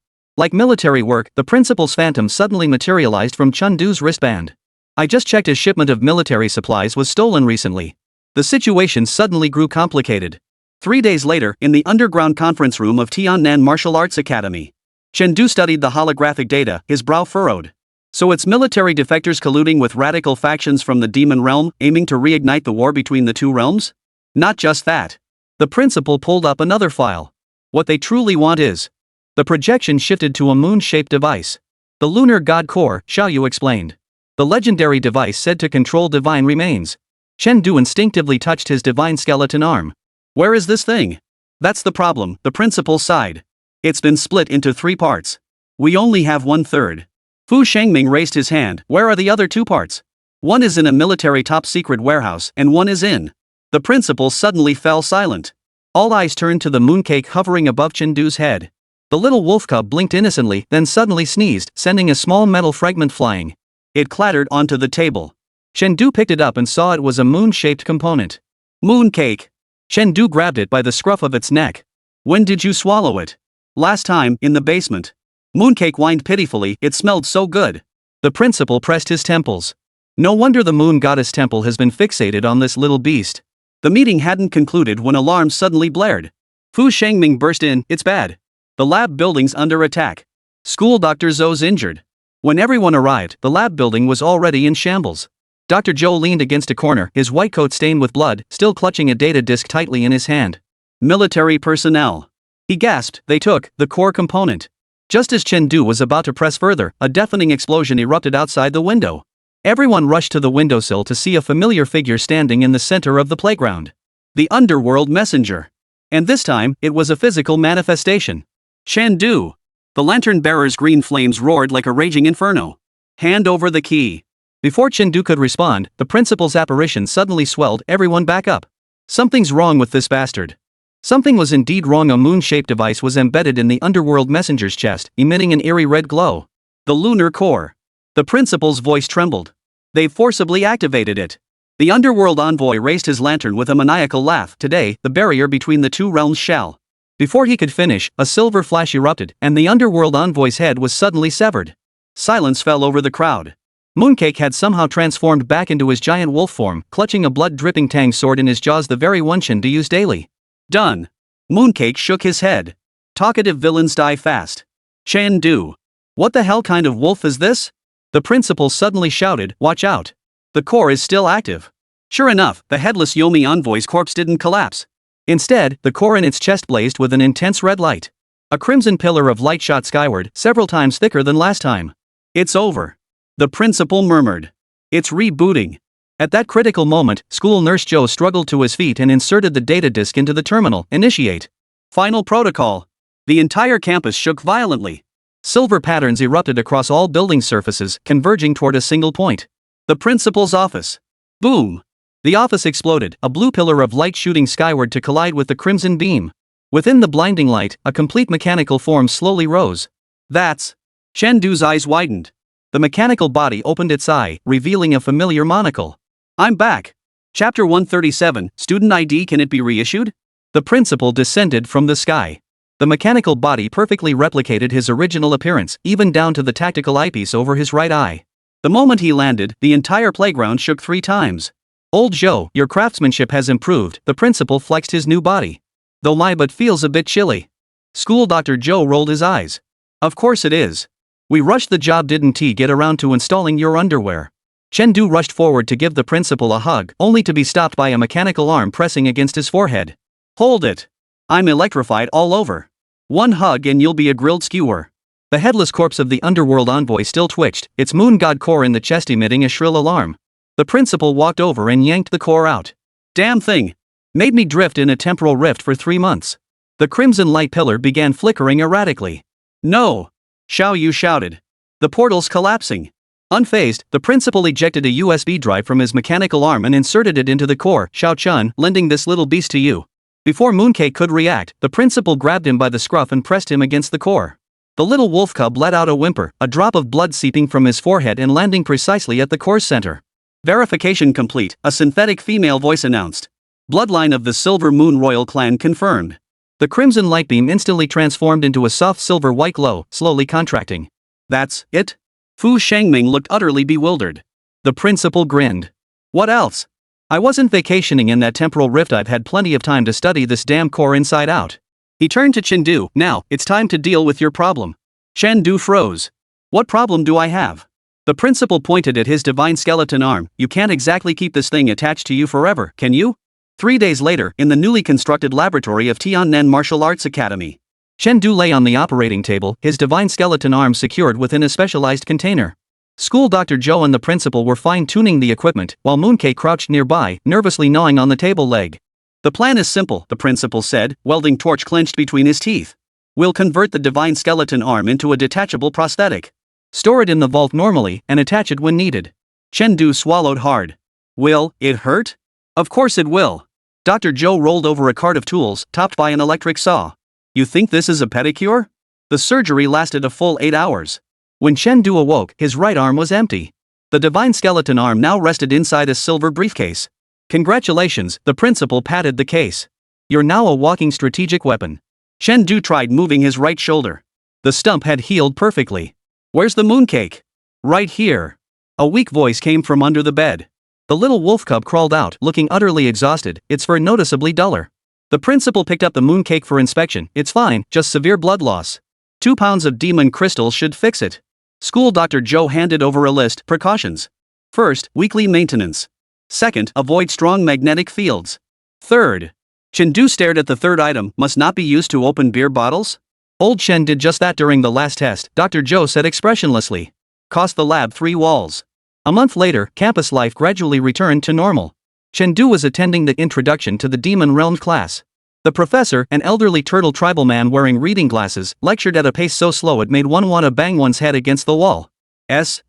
military work. The principal's phantom suddenly materialized from Chen Du's wristband. I just checked, a shipment of military supplies was stolen recently. The situation suddenly grew complicated. 3 days later, in the underground conference room of Tiannan Martial Arts Academy, Chen Du studied the holographic data, his brow furrowed. So it's military defectors colluding with radical factions from the demon realm, aiming to reignite the war between the two realms? Not just that. The principal pulled up another file. What they truly want is... The projection shifted to a moon-shaped device. The lunar god core, Xiaoyu explained. The legendary device said to control divine remains. Chen Du instinctively touched his divine skeleton arm. Where is this thing? That's the problem, the principal sighed. It's been split into 3 parts. We only have 1/3. Fu Shengming raised his hand. Where are the other 2 parts? One is in a military top-secret warehouse, and one is in... The principal suddenly fell silent. All eyes turned to the mooncake hovering above Chen Du's head. The little wolf cub blinked innocently, then suddenly sneezed, sending a small metal fragment flying. It clattered onto the table. Chen Du picked it up and saw it was a moon-shaped component. Mooncake. Chen Du grabbed it by the scruff of its neck. When did you swallow it? Last time, in the basement. Mooncake whined pitifully, it smelled so good. The principal pressed his temples. No wonder the moon goddess temple has been fixated on this little beast. The meeting hadn't concluded when alarms suddenly blared. Fu Shengming burst in. It's bad. The lab building's under attack. School Dr. Zhou's injured. When everyone arrived, the lab building was already in shambles. Dr. Zhou leaned against a corner, his white coat stained with blood, still clutching a data disk tightly in his hand. Military personnel. He gasped. They took the core component. Just as Chen Du was about to press further, a deafening explosion erupted outside the window. Everyone rushed to the windowsill to see a familiar figure standing in the center of the playground. The underworld messenger. And this time, it was a physical manifestation. Chen Du. The lantern-bearer's green flames roared like a raging inferno. Hand over the key. Before Chen Du could respond, the principal's apparition suddenly swelled. Everyone back up. Something's wrong with this bastard. Something was indeed wrong. A moon-shaped device was embedded in the underworld messenger's chest, emitting an eerie red glow. The lunar core. The principal's voice trembled. They've forcibly activated it. The underworld envoy raised his lantern with a maniacal laugh. Today, the barrier between the two realms shall. Before he could finish, a silver flash erupted, and the underworld envoy's head was suddenly severed. Silence fell over the crowd. Mooncake had somehow transformed back into his giant wolf form, clutching a blood-dripping tang sword in his jaws, the very one Chen used daily. Done. Mooncake shook his head. Talkative villains die fast. Chen Du. What the hell kind of wolf is this? The principal suddenly shouted, watch out. The core is still active. Sure enough, the headless Yomi envoy's corpse didn't collapse. Instead, the core in its chest blazed with an intense red light. A crimson pillar of light shot skyward, several times thicker than last time. It's over. The principal murmured. It's rebooting. At that critical moment, school nurse Joe struggled to his feet and inserted the data disk into the terminal. Initiate. Final protocol. The entire campus shook violently. Silver patterns erupted across all building surfaces, converging toward a single point. The principal's office. Boom. The office exploded, a blue pillar of light shooting skyward to collide with the crimson beam. Within the blinding light, a complete mechanical form slowly rose. That's. Chen Du's eyes widened. The mechanical body opened its eye, revealing a familiar monocle. I'm back. Chapter 137, Student ID. Can it be reissued? The principal descended from the sky. The mechanical body perfectly replicated his original appearance, even down to the tactical eyepiece over his right eye. The moment he landed, the entire playground shook 3 times. Old Joe, your craftsmanship has improved, the principal flexed his new body. Though my butt feels a bit chilly. School Dr. Joe rolled his eyes. Of course it is. We rushed the job, didn't he? Get around to installing your underwear. Chen Du rushed forward to give the principal a hug, only to be stopped by a mechanical arm pressing against his forehead. Hold it. I'm electrified all over. One hug and you'll be a grilled skewer. The headless corpse of the underworld envoy still twitched, its moon god core in the chest emitting a shrill alarm. The principal walked over and yanked the core out. Damn thing. Made me drift in a temporal rift for 3 months. The crimson light pillar began flickering erratically. No. Xiao Yu shouted. The portal's collapsing. Unfazed, the principal ejected a USB drive from his mechanical arm and inserted it into the core. Xiao Chun, lending this little beast to you. Before Mooncake could react, the principal grabbed him by the scruff and pressed him against the core. The little wolf cub let out a whimper, a drop of blood seeping from his forehead and landing precisely at the core's center. Verification complete, a synthetic female voice announced. Bloodline of the Silver Moon Royal Clan confirmed. The crimson light beam instantly transformed into a soft silver-white glow, slowly contracting. That's it? Fu Shangming looked utterly bewildered. The principal grinned. What else? I wasn't vacationing in that temporal rift. I've had plenty of time to study this damn core inside out. He turned to Chen Du. Now, it's time to deal with your problem. Chen Du froze. What problem do I have? The principal pointed at his divine skeleton arm. You can't exactly keep this thing attached to you forever, can you? 3 days later, in the newly constructed laboratory of Tiannan Martial Arts Academy. Chen Du lay on the operating table, his divine skeleton arm secured within a specialized container. School Dr. Joe and the principal were fine-tuning the equipment, while Mooncake crouched nearby, nervously gnawing on the table leg. The plan is simple, the principal said, welding torch clenched between his teeth. We'll convert the divine skeleton arm into a detachable prosthetic. Store it in the vault normally, and attach it when needed. Chen Du swallowed hard. Will it hurt? Of course it will. Dr. Joe rolled over a cart of tools, topped by an electric saw. You think this is a pedicure? The surgery lasted a full 8 hours. When Chen Du awoke, his right arm was empty. The divine skeleton arm now rested inside a silver briefcase. Congratulations, the principal patted the case. You're now a walking strategic weapon. Chen Du tried moving his right shoulder. The stump had healed perfectly. Where's the mooncake? Right here. A weak voice came from under the bed. The little wolf cub crawled out, looking utterly exhausted, its fur noticeably duller. The principal picked up the mooncake for inspection. It's fine, just severe blood loss. 2 pounds of demon crystal should fix it. School Dr. Joe handed over a list. Precautions. First, weekly maintenance. Second, avoid strong magnetic fields. Third. Chen Du stared at the third item. Must not be used to open beer bottles? Old Chen did just that during the last test, Dr. Joe said expressionlessly. Cost the lab 3 walls. A month later, campus life gradually returned to normal. Chen Du was attending the Introduction to the Demon Realm class. The professor, an elderly turtle tribal man wearing reading glasses, lectured at a pace so slow it made one want to bang one's head against the wall.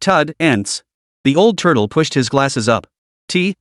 Tud, ents. The old turtle pushed his glasses up.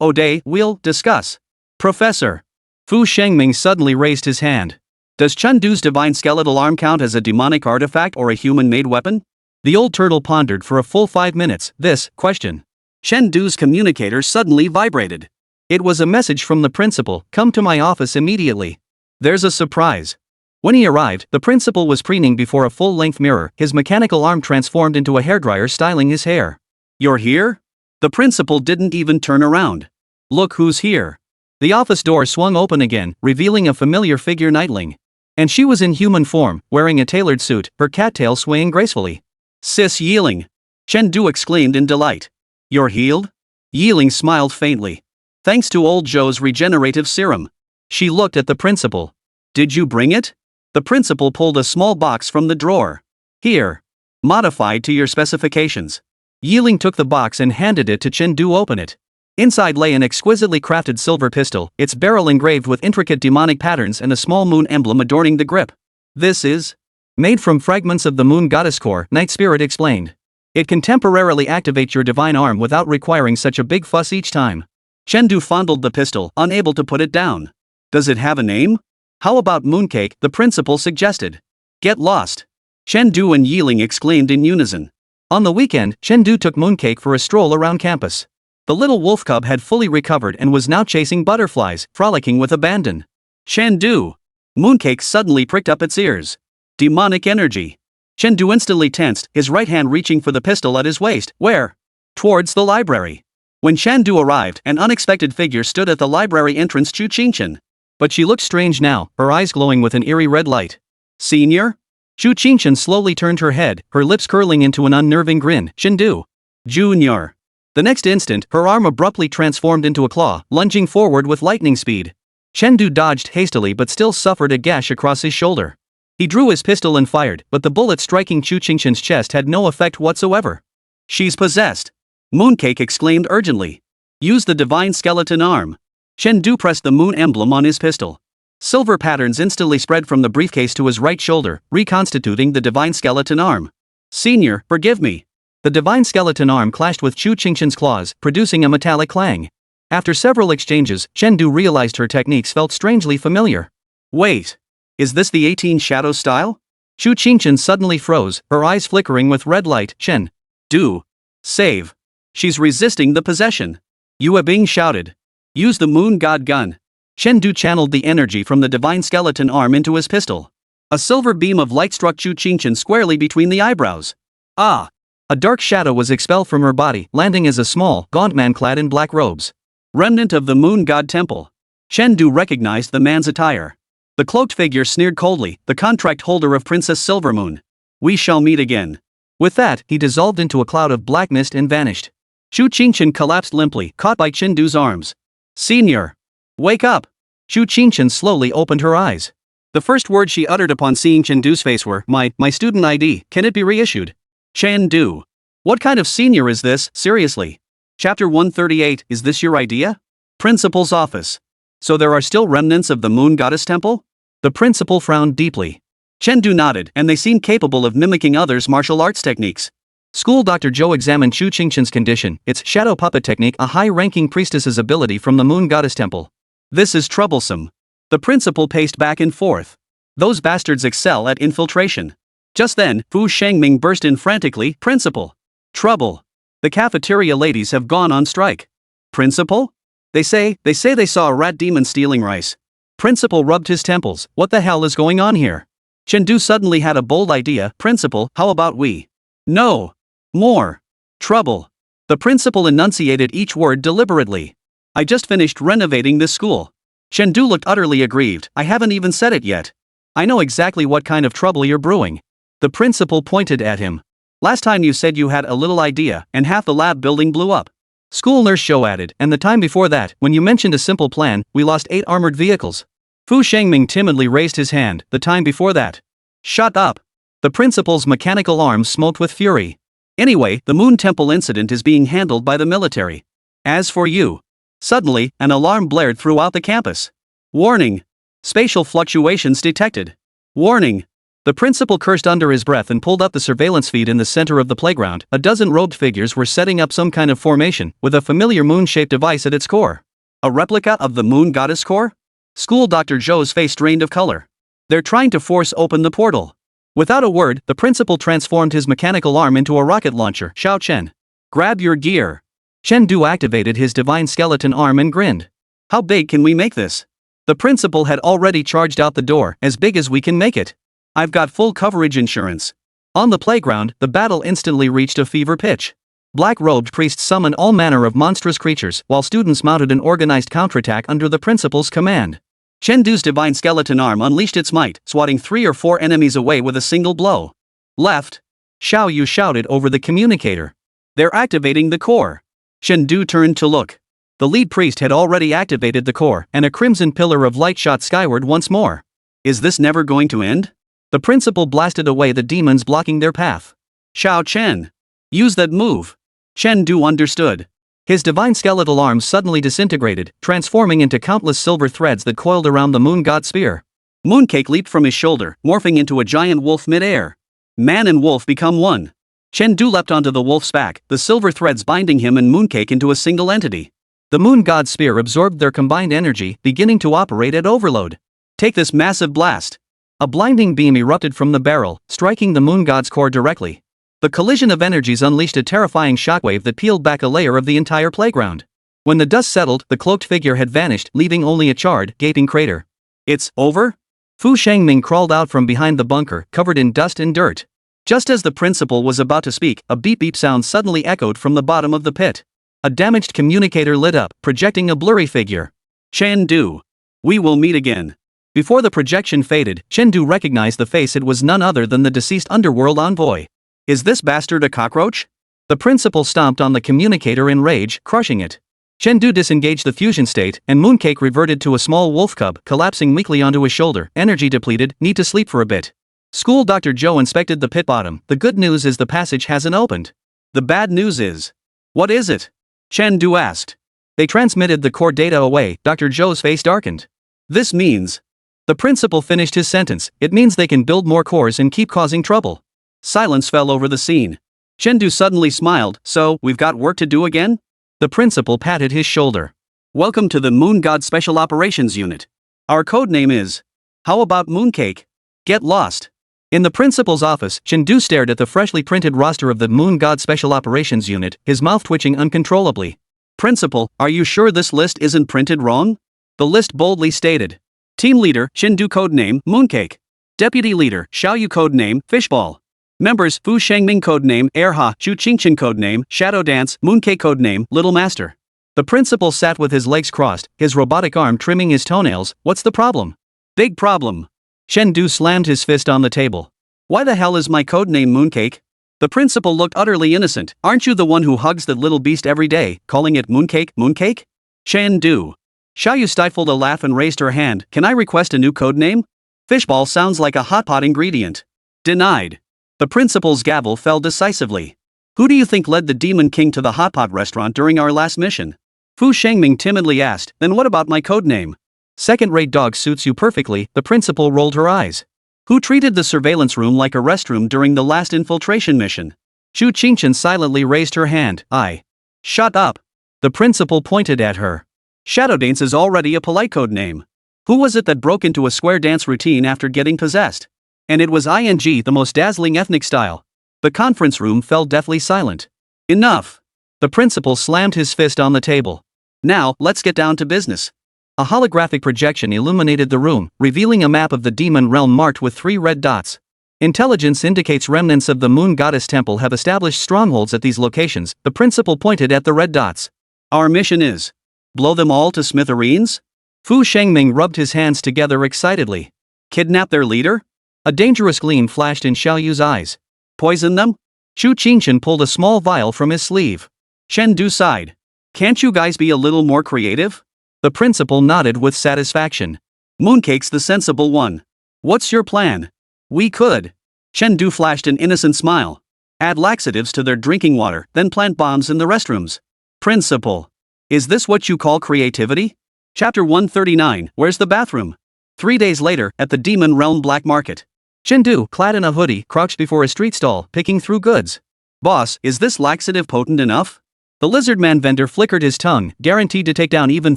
O'day, we'll discuss. Professor. Fu Shengming suddenly raised his hand. Does Chen Du's divine skeletal arm count as a demonic artifact or a human-made weapon? The old turtle pondered for a full 5 minutes this question. Chen Du's communicator suddenly vibrated. It was a message from the principal, "Come to my office immediately." There's a surprise. When he arrived, the principal was preening before a full-length mirror, his mechanical arm transformed into a hairdryer styling his hair. "You're here?" The principal didn't even turn around. "Look who's here." The office door swung open again, revealing a familiar figure, Nightling. And she was in human form, wearing a tailored suit, her cattail swaying gracefully. "Sis Yeeling!" Chen Du exclaimed in delight. "You're healed?" Yeeling smiled faintly. "Thanks to old Joe's regenerative serum." She looked at the principal. "Did you bring it?" The principal pulled a small box from the drawer. "Here. Modified to your specifications." Yeeling took the box and handed it to Chen Du. "Open it." Inside lay an exquisitely crafted silver pistol, its barrel engraved with intricate demonic patterns and a small moon emblem adorning the grip. "This is made from fragments of the moon goddess core," Night Spirit explained. "It can temporarily activate your divine arm without requiring such a big fuss each time." Chen Du fondled the pistol, unable to put it down. "Does it have a name?" "How about Mooncake?" the principal suggested. "Get lost." Chen Du and Yeeling exclaimed in unison. On the weekend, Chen Du took Mooncake for a stroll around campus. The little wolf cub had fully recovered and was now chasing butterflies, frolicking with abandon. "Chen Du!" Mooncake suddenly pricked up its ears. Demonic energy. Chen Du instantly tensed, his right hand reaching for the pistol at his waist. "Where?" "Towards the library." When Chen Du arrived, an unexpected figure stood at the library entrance, Chu Qingchen. But she looked strange now, her eyes glowing with an eerie red light. "Senior?" Chu Qingchen slowly turned her head, her lips curling into an unnerving grin. "Chen Du." "Junior." The next instant, her arm abruptly transformed into a claw, lunging forward with lightning speed. Chen Du dodged hastily but still suffered a gash across his shoulder. He drew his pistol and fired, but the bullet striking Chu Qingchen's chest had no effect whatsoever. "She's possessed!" Mooncake exclaimed urgently. "Use the divine skeleton arm." Chen Du pressed the moon emblem on his pistol. Silver patterns instantly spread from the briefcase to his right shoulder, reconstituting the divine skeleton arm. "Senior, forgive me." The divine skeleton arm clashed with Chu Qingchen's claws, producing a metallic clang. After several exchanges, Chen Du realized her techniques felt strangely familiar. "Wait. Is this the 18 Shadows style?" Chu Qingchen suddenly froze, her eyes flickering with red light. "Chen Du. Save. She's resisting the possession." Yue Bing shouted. "Use the moon god gun." Chen Du channeled the energy from the divine skeleton arm into his pistol. A silver beam of light struck Chu Qingchen squarely between the eyebrows. "Ah!" A dark shadow was expelled from her body, landing as a small, gaunt man clad in black robes. Remnant of the moon god temple. Chen Du recognized the man's attire. The cloaked figure sneered coldly, "The contract holder of Princess Silvermoon. We shall meet again." With that, he dissolved into a cloud of black mist and vanished. Chu Qingchen collapsed limply, caught by Chen Du's arms. "Senior! Wake up!" Chu Qingchen slowly opened her eyes. The first words she uttered upon seeing Chen Du's face were, My student ID, can it be reissued?" "Chen Du. What kind of senior is this, seriously?" Chapter 138, Is this your idea? Principal's office. "So there are still remnants of the moon goddess temple?" The principal frowned deeply. Chen Du nodded, and they seemed capable of mimicking others' martial arts techniques. School Dr. Zhou examined Chu Qingchen's condition, its shadow puppet technique, a high-ranking priestess's ability from the moon goddess temple. "This is troublesome." The principal paced back and forth. "Those bastards excel at infiltration." Just then, Fu Shengming burst in frantically, "Principal! Trouble! The cafeteria ladies have gone on strike." "Principal? They say they saw a rat demon stealing rice." Principal rubbed his temples. "What the hell is going on here?" Chen Du suddenly had a bold idea. "Principal, how about we? No. More. Trouble." The principal enunciated each word deliberately. "I just finished renovating this school." Chen Du looked utterly aggrieved. "I haven't even said it yet. I know exactly what kind of trouble you're brewing." The principal pointed at him. "Last time you said you had a little idea, and half the lab building blew up." School Nurse Show added, "And the time before that, when you mentioned a simple plan, we lost 8 armored vehicles." Fu Shengming timidly raised his hand. "The time before that." "Shut up." The principal's mechanical arms smoked with fury. "Anyway, the Moon Temple incident is being handled by the military. As for you." Suddenly, an alarm blared throughout the campus. "Warning! Spatial fluctuations detected. Warning!" The principal cursed under his breath and pulled up the surveillance feed in the center of the playground. A dozen robed figures were setting up some kind of formation, with a familiar moon-shaped device at its core. A replica of the moon goddess core? School Dr. Zhou's face drained of color. "They're trying to force open the portal." Without a word, the principal transformed his mechanical arm into a rocket launcher. "Xiao Chen. Grab your gear." Chen Du activated his divine skeleton arm and grinned. How big can we make this? The principal had already charged out the door, as big as we can make it. I've got full coverage insurance. On the playground, the battle instantly reached a fever pitch. Black-robed priests summoned all manner of monstrous creatures, while students mounted an organized counterattack under the principal's command. Chen Du's divine skeleton arm unleashed its might, swatting 3 or 4 enemies away with a single blow. Left. Xiao Yu shouted over the communicator. They're activating the core. Chen Du turned to look. The lead priest had already activated the core, and a crimson pillar of light shot skyward once more. Is this never going to end? The principal blasted away the demons blocking their path. Xiao Chen. Use that move. Chen Du understood. His divine skeletal arms suddenly disintegrated, transforming into countless silver threads that coiled around the moon god spear. Mooncake leaped from his shoulder, morphing into a giant wolf mid-air. Man and wolf become one. Chen Du leapt onto the wolf's back, the silver threads binding him and Mooncake into a single entity. The moon god spear absorbed their combined energy, beginning to operate at overload. Take this massive blast. A blinding beam erupted from the barrel, striking the moon god's core directly. The collision of energies unleashed a terrifying shockwave that peeled back a layer of the entire playground. When the dust settled, the cloaked figure had vanished, leaving only a charred, gaping crater. It's over? Fu Shangming crawled out from behind the bunker, covered in dust and dirt. Just as the principal was about to speak, a beep-beep sound suddenly echoed from the bottom of the pit. A damaged communicator lit up, projecting a blurry figure. Chen Du. We will meet again. Before the projection faded, Chen Du recognized the face. It was none other than the deceased underworld envoy. Is this bastard a cockroach? The principal stomped on the communicator in rage, crushing it. Chen Du disengaged the fusion state, and Mooncake reverted to a small wolf cub, collapsing weakly onto his shoulder. Energy depleted, need to sleep for a bit. School Dr. Zhou inspected the pit bottom. The good news is the passage hasn't opened. The bad news is. What is it? Chen Du asked. They transmitted the core data away. Dr. Zhou's face darkened. This means. The principal finished his sentence. It means they can build more cores and keep causing trouble. Silence fell over the scene. Chen Du suddenly smiled. So, we've got work to do again? The principal patted his shoulder. Welcome to the Moon God Special Operations Unit. Our code name is. How about Mooncake? Get lost. In the principal's office, Chen Du stared at the freshly printed roster of the Moon God Special Operations Unit, his mouth twitching uncontrollably. Principal, are you sure this list isn't printed wrong? The list boldly stated. Team Leader, Chen Du codename, Mooncake. Deputy Leader, Xiao Yu codename, Fishball. Members, Fu Shangming codename, Airha, Zhu Qingchen codename, Shadow Dance, Mooncake codename, Little Master. The principal sat with his legs crossed, his robotic arm trimming his toenails. What's the problem? Big problem. Chen Du slammed his fist on the table. Why the hell is my codename Mooncake? The principal looked utterly innocent. Aren't you the one who hugs that little beast every day, calling it Mooncake, Mooncake? Chen Du. Xiao Yu stifled a laugh and raised her hand. Can I request a new codename? Fishball sounds like a hot pot ingredient. Denied. The principal's gavel fell decisively. Who do you think led the Demon King to the hot pot restaurant during our last mission? Fu Shangming timidly asked. Then what about my codename? Second-rate dog suits you perfectly. The principal rolled her eyes. Who treated the surveillance room like a restroom during the last infiltration mission? Zhu Qingchen silently raised her hand. I. Shut up. The principal pointed at her. Shadow Dance is already a polite code name. Who was it that broke into a square dance routine after getting possessed? And it was ing, the most dazzling ethnic style. The conference room fell deathly silent. Enough. The principal slammed his fist on the table. Now, let's get down to business. A holographic projection illuminated the room, revealing a map of the demon realm marked with 3 red dots. Intelligence indicates remnants of the Moon Goddess Temple have established strongholds at these locations. The principal pointed at the red dots. Our mission is. Blow them all to smithereens? Fu Shangming rubbed his hands together excitedly. Kidnap their leader? A dangerous gleam flashed in Xiao Yu's eyes. Poison them? Zhu Qingchen pulled a small vial from his sleeve. Chen Du sighed. Can't you guys be a little more creative? The principal nodded with satisfaction. Mooncake's the sensible one. What's your plan? We could. Chen Du flashed an innocent smile. Add laxatives to their drinking water, then plant bombs in the restrooms. Principal. Is this what you call creativity? Chapter 139, Where's the bathroom? 3 days later, at the Demon Realm Black Market. Chen Du, clad in a hoodie, crouched before a street stall, picking through goods. Boss, is this laxative potent enough? The lizard man vendor flickered his tongue, guaranteed to take down even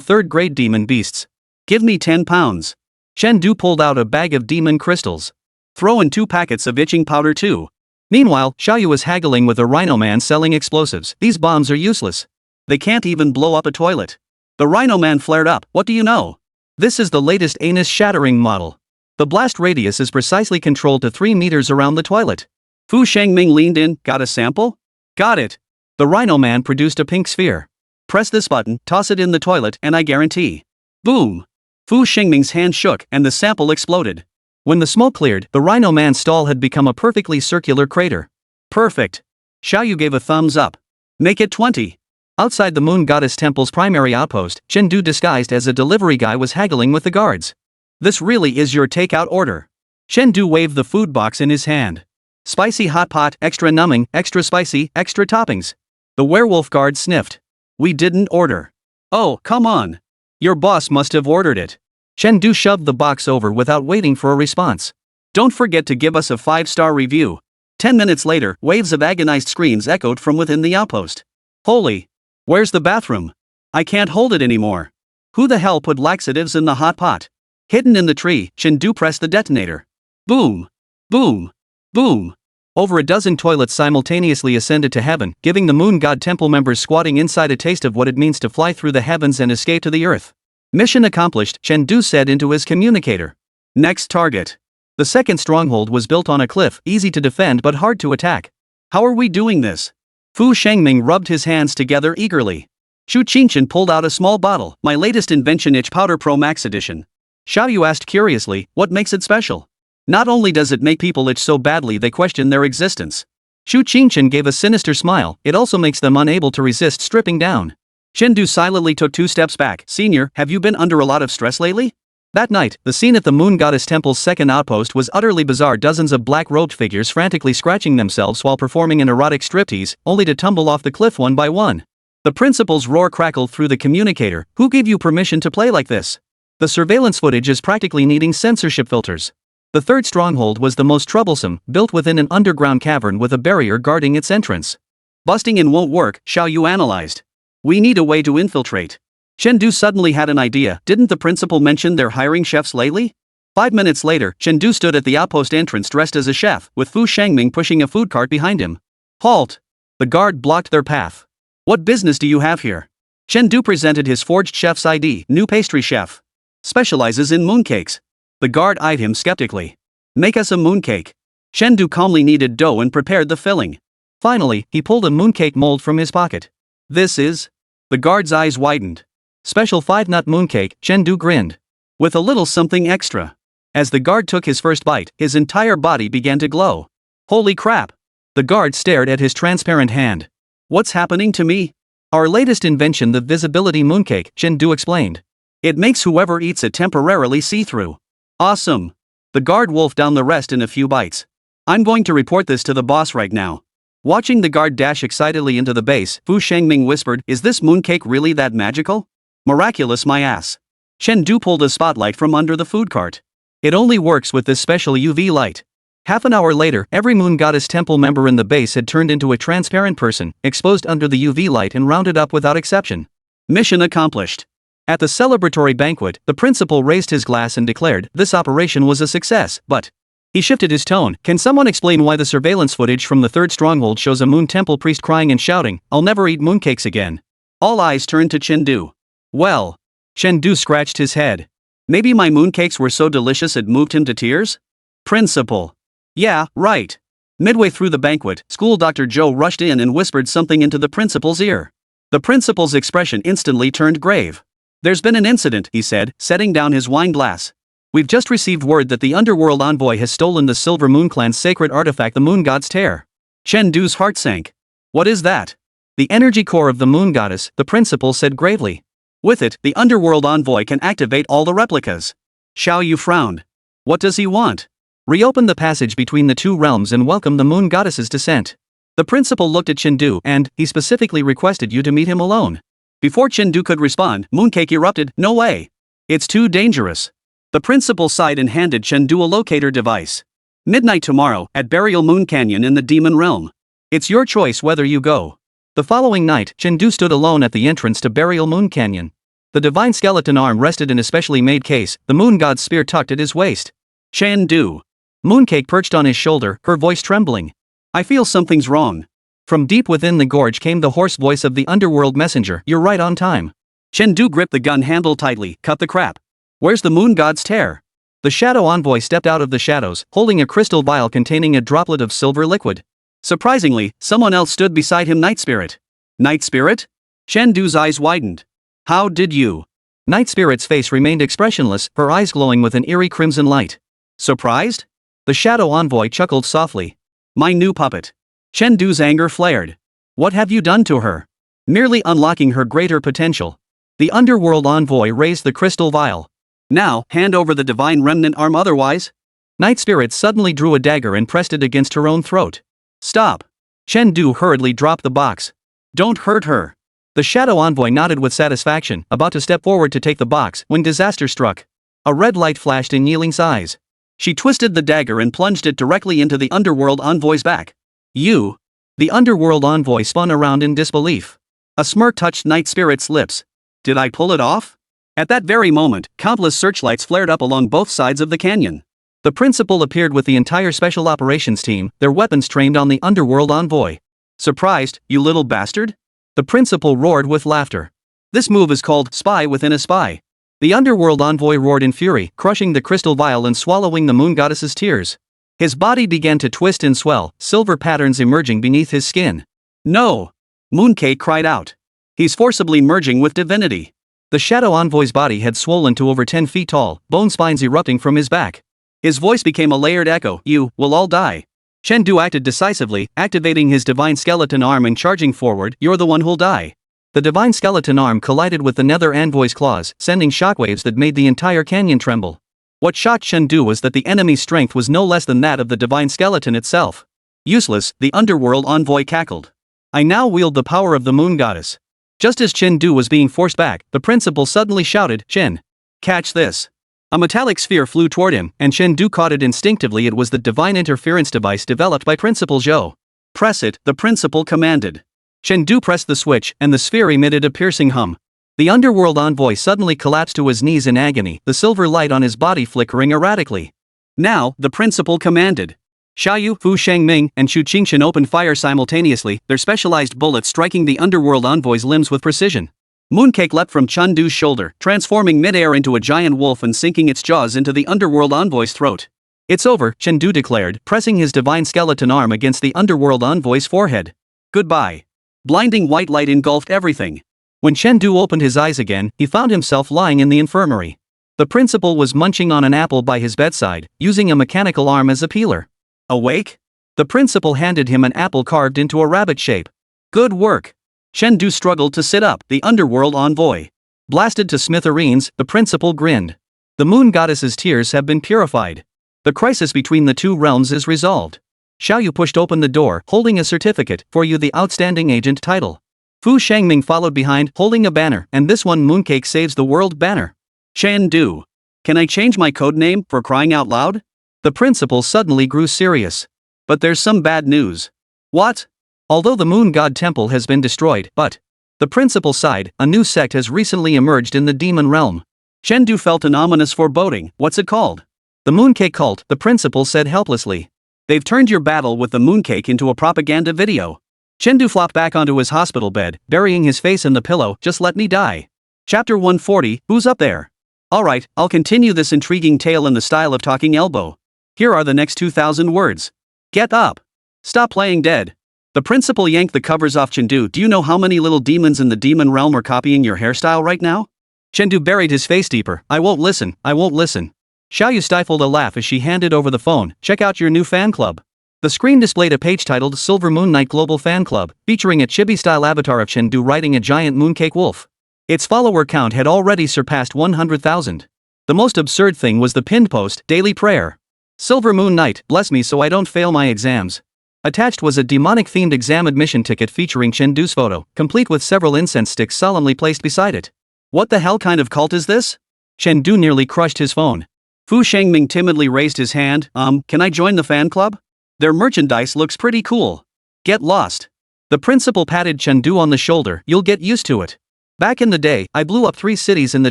third-grade demon beasts. Give me 10 pounds. Chen Du pulled out a bag of demon crystals. Throw in 2 packets of itching powder too. Meanwhile, Xiao Yu was haggling with a rhino man selling explosives. These bombs are useless. They can't even blow up a toilet. The Rhino Man flared up. What do you know? This is the latest anus-shattering model. The blast radius is precisely controlled to 3 meters around the toilet. Fu Shengming leaned in. Got a sample? Got it. The Rhino Man produced a pink sphere. Press this button, toss it in the toilet, and I guarantee. Boom! Fu Shengming's hand shook, and the sample exploded. When the smoke cleared, the Rhino Man's stall had become a perfectly circular crater. Perfect. Xiaoyu gave a thumbs up. Make it 20. Outside the Moon Goddess Temple's primary outpost, Chen Du disguised as a delivery guy was haggling with the guards. This really is your takeout order. Chen Du waved the food box in his hand. Spicy hot pot, extra numbing, extra spicy, extra toppings. The werewolf guard sniffed. We didn't order. Oh, come on. Your boss must have ordered it. Chen Du shoved the box over without waiting for a response. Don't forget to give us a 5-star review. 10 minutes later, waves of agonized screams echoed from within the outpost. Holy! Where's the bathroom? I can't hold it anymore. Who the hell put laxatives in the hot pot? Hidden in the tree, Chen Du pressed the detonator. Boom! Boom! Boom! Over a dozen toilets simultaneously ascended to heaven, giving the Moon God Temple members squatting inside a taste of what it means to fly through the heavens and escape to the earth. Mission accomplished, Chen Du said into his communicator. Next target. The second stronghold was built on a cliff, easy to defend but hard to attack. How are we doing this? Fu Shengming rubbed his hands together eagerly. Xu Qingchen pulled out a small bottle, my latest invention, Itch Powder Pro Max Edition. Xiaoyu asked curiously, what makes it special? Not only does it make people itch so badly they question their existence. Xu Qingchen gave a sinister smile, it also makes them unable to resist stripping down. Chen Du silently took 2 steps back. Senior, have you been under a lot of stress lately? That night, the scene at the Moon Goddess Temple's second outpost was utterly bizarre. Dozens of black-robed figures frantically scratching themselves while performing an erotic striptease, only to tumble off the cliff one by one. The principal's roar crackled through the communicator. Who gave you permission to play like this? The surveillance footage is practically needing censorship filters. The third stronghold was the most troublesome, built within an underground cavern with a barrier guarding its entrance. Busting in won't work, Xiaoyu analyzed. We need a way to infiltrate. Chen Du suddenly had an idea. Didn't the principal mention they're hiring chefs lately? 5 minutes later, Chen Du stood at the outpost entrance dressed as a chef, with Fu Shengming pushing a food cart behind him. Halt! The guard blocked their path. What business do you have here? Chen Du presented his forged chef's ID, new pastry chef. Specializes in mooncakes. The guard eyed him skeptically. Make us a mooncake. Chen Du calmly kneaded dough and prepared the filling. Finally, he pulled a mooncake mold from his pocket. This is? The guard's eyes widened. Special 5-nut mooncake, Chen Du grinned. With a little something extra. As the guard took his first bite, his entire body began to glow. Holy crap! The guard stared at his transparent hand. What's happening to me? Our latest invention, the visibility mooncake, Chen Du explained. It makes whoever eats it temporarily see-through. Awesome! The guard wolfed down the rest in a few bites. I'm going to report this to the boss right now. Watching the guard dash excitedly into the base, Fu Shengming whispered, is this mooncake really that magical? Miraculous my ass. Chen Du pulled a spotlight from under the food cart. It only works with this special UV light. Half an hour later, every Moon Goddess Temple member in the base had turned into a transparent person, exposed under the UV light and rounded up without exception. Mission accomplished. At the celebratory banquet, the principal raised his glass and declared this operation was a success, but... He shifted his tone. Can someone explain why the surveillance footage from the third stronghold shows a Moon Temple priest crying and shouting, I'll never eat mooncakes again? All eyes turned to Chen Du. Well, Chen Du scratched his head. Maybe my mooncakes were so delicious it moved him to tears? Principal. Yeah, right. Midway through the banquet, school Dr. Zhou rushed in and whispered something into the principal's ear. The principal's expression instantly turned grave. There's been an incident, he said, setting down his wine glass. We've just received word that the underworld envoy has stolen the Silver Moon Clan's sacred artifact, the Moon God's Tear. Chen Du's heart sank. What is that? The energy core of the Moon Goddess, the principal said gravely. With it, the underworld envoy can activate all the replicas. Xiaoyu frowned. What does he want? Reopen the passage between the two realms and welcome the Moon Goddess's descent. The principal looked at Chen Du and, he specifically requested you to meet him alone. Before Chen Du could respond, Mooncake erupted, no way. It's too dangerous. The principal sighed and handed Chen Du a locator device. Midnight tomorrow, at Burial Moon Canyon in the Demon Realm. It's your choice whether you go. The following night, Chen Du stood alone at the entrance to Burial Moon Canyon. The divine skeleton arm rested in a specially made case, the moon god's spear tucked at his waist. Chen Du. Mooncake perched on his shoulder, her voice trembling. I feel something's wrong. From deep within the gorge came the hoarse voice of the underworld messenger, you're right on time. Chen Du gripped the gun handle tightly. Cut the crap. Where's the moon god's tear? The shadow envoy stepped out of the shadows, holding a crystal vial containing a droplet of silver liquid. Surprisingly, someone else stood beside him. Night Spirit. Night Spirit? Chen Du's eyes widened. How did you? Night Spirit's face remained expressionless, her eyes glowing with an eerie crimson light. Surprised? The shadow envoy chuckled softly. My new puppet. Chen Du's anger flared. What have you done to her? Merely unlocking her greater potential. The underworld envoy raised the crystal vial. Now, hand over the divine remnant arm otherwise. Night Spirit suddenly drew a dagger and pressed it against her own throat. Stop. Chen Du hurriedly dropped the box. Don't hurt her. The shadow envoy nodded with satisfaction, about to step forward to take the box, when disaster struck. A red light flashed in Yiling's eyes. She twisted the dagger and plunged it directly into the underworld envoy's back. You? The underworld envoy spun around in disbelief. A smirk touched Night Spirit's lips. Did I pull it off? At that very moment, countless searchlights flared up along both sides of the canyon. The principal appeared with the entire special operations team, their weapons trained on the underworld envoy. Surprised, you little bastard? The principal roared with laughter. This move is called spy within a spy. The underworld envoy roared in fury, crushing the crystal vial and swallowing the moon goddess's tears. His body began to twist and swell, silver patterns emerging beneath his skin. No! Mooncake cried out. He's forcibly merging with divinity. The shadow envoy's body had swollen to over 10 feet tall, bone spines erupting from his back. His voice became a layered echo. You will all die. Chen Du acted decisively, activating his divine skeleton arm and charging forward. You're the one who'll die. The divine skeleton arm collided with the nether envoy's claws, sending shockwaves that made the entire canyon tremble. What shocked Chen Du was that the enemy's strength was no less than that of the divine skeleton itself. Useless, the underworld envoy cackled. I now wield the power of the moon goddess. Just as Chen Du was being forced back, the principal suddenly shouted, Chen! Catch this! A metallic sphere flew toward him, and Chen Du caught it instinctively. It was the divine interference device developed by Principal Zhou. Press it, the principal commanded. Chen Du pressed the switch, and the sphere emitted a piercing hum. The underworld envoy suddenly collapsed to his knees in agony, the silver light on his body flickering erratically. Now, the principal commanded. Xiaoyu, Fu Shangming, and Xu Qingchen opened fire simultaneously, their specialized bullets striking the underworld envoy's limbs with precision. Mooncake leapt from Chen Du's shoulder, transforming midair into a giant wolf and sinking its jaws into the underworld envoy's throat. It's over, Chen Du declared, pressing his divine skeleton arm against the underworld envoy's forehead. Goodbye. Blinding white light engulfed everything. When Chen Du opened his eyes again, he found himself lying in the infirmary. The principal was munching on an apple by his bedside, using a mechanical arm as a peeler. Awake? The principal handed him an apple carved into a rabbit shape. Good work. Chen Du struggled to sit up, the underworld envoy. Blasted to smithereens, the principal grinned. The moon goddess's tears have been purified. The crisis between the two realms is resolved. Xiaoyu pushed open the door, holding a certificate, for you the outstanding agent title. Fu Shangming followed behind, holding a banner, and this one Mooncake saves the world banner. Chen Du. Can I change my code name, for crying out loud? The principal suddenly grew serious. But there's some bad news. What? Although the moon god temple has been destroyed, but the principal sighed, a new sect has recently emerged in the demon realm. Chen Du felt an ominous foreboding. What's it called? The Mooncake cult, the principal said helplessly. They've turned your battle with the Mooncake into a propaganda video. Chen Du flopped back onto his hospital bed, burying his face in the pillow. Just let me die. Chapter 140, Who's up there? Alright, I'll continue this intriguing tale in the style of Talking Elbow. Here are the next 2,000 words. Get up. Stop playing dead. The principal yanked the covers off Chen Du. Do you know how many little demons in the demon realm are copying your hairstyle right now? Chen Du buried his face deeper. I won't listen. Xiaoyu stifled a laugh as she handed over the phone. Check out your new fan club. The screen displayed a page titled Silver Moon Knight Global Fan Club, featuring a chibi-style avatar of Chen Du riding a giant mooncake wolf. Its follower count had already surpassed 100,000. The most absurd thing was the pinned post, Daily Prayer. Silver Moon Knight, bless me so I don't fail my exams. Attached was a demonic-themed exam admission ticket featuring Chen Du's photo, complete with several incense sticks solemnly placed beside it. What the hell kind of cult is this? Chen Du nearly crushed his phone. Fu Shangming timidly raised his hand. Can I join the fan club? Their merchandise looks pretty cool. Get lost. The principal patted Chen Du on the shoulder. You'll get used to it. Back in the day, I blew up 3 cities in the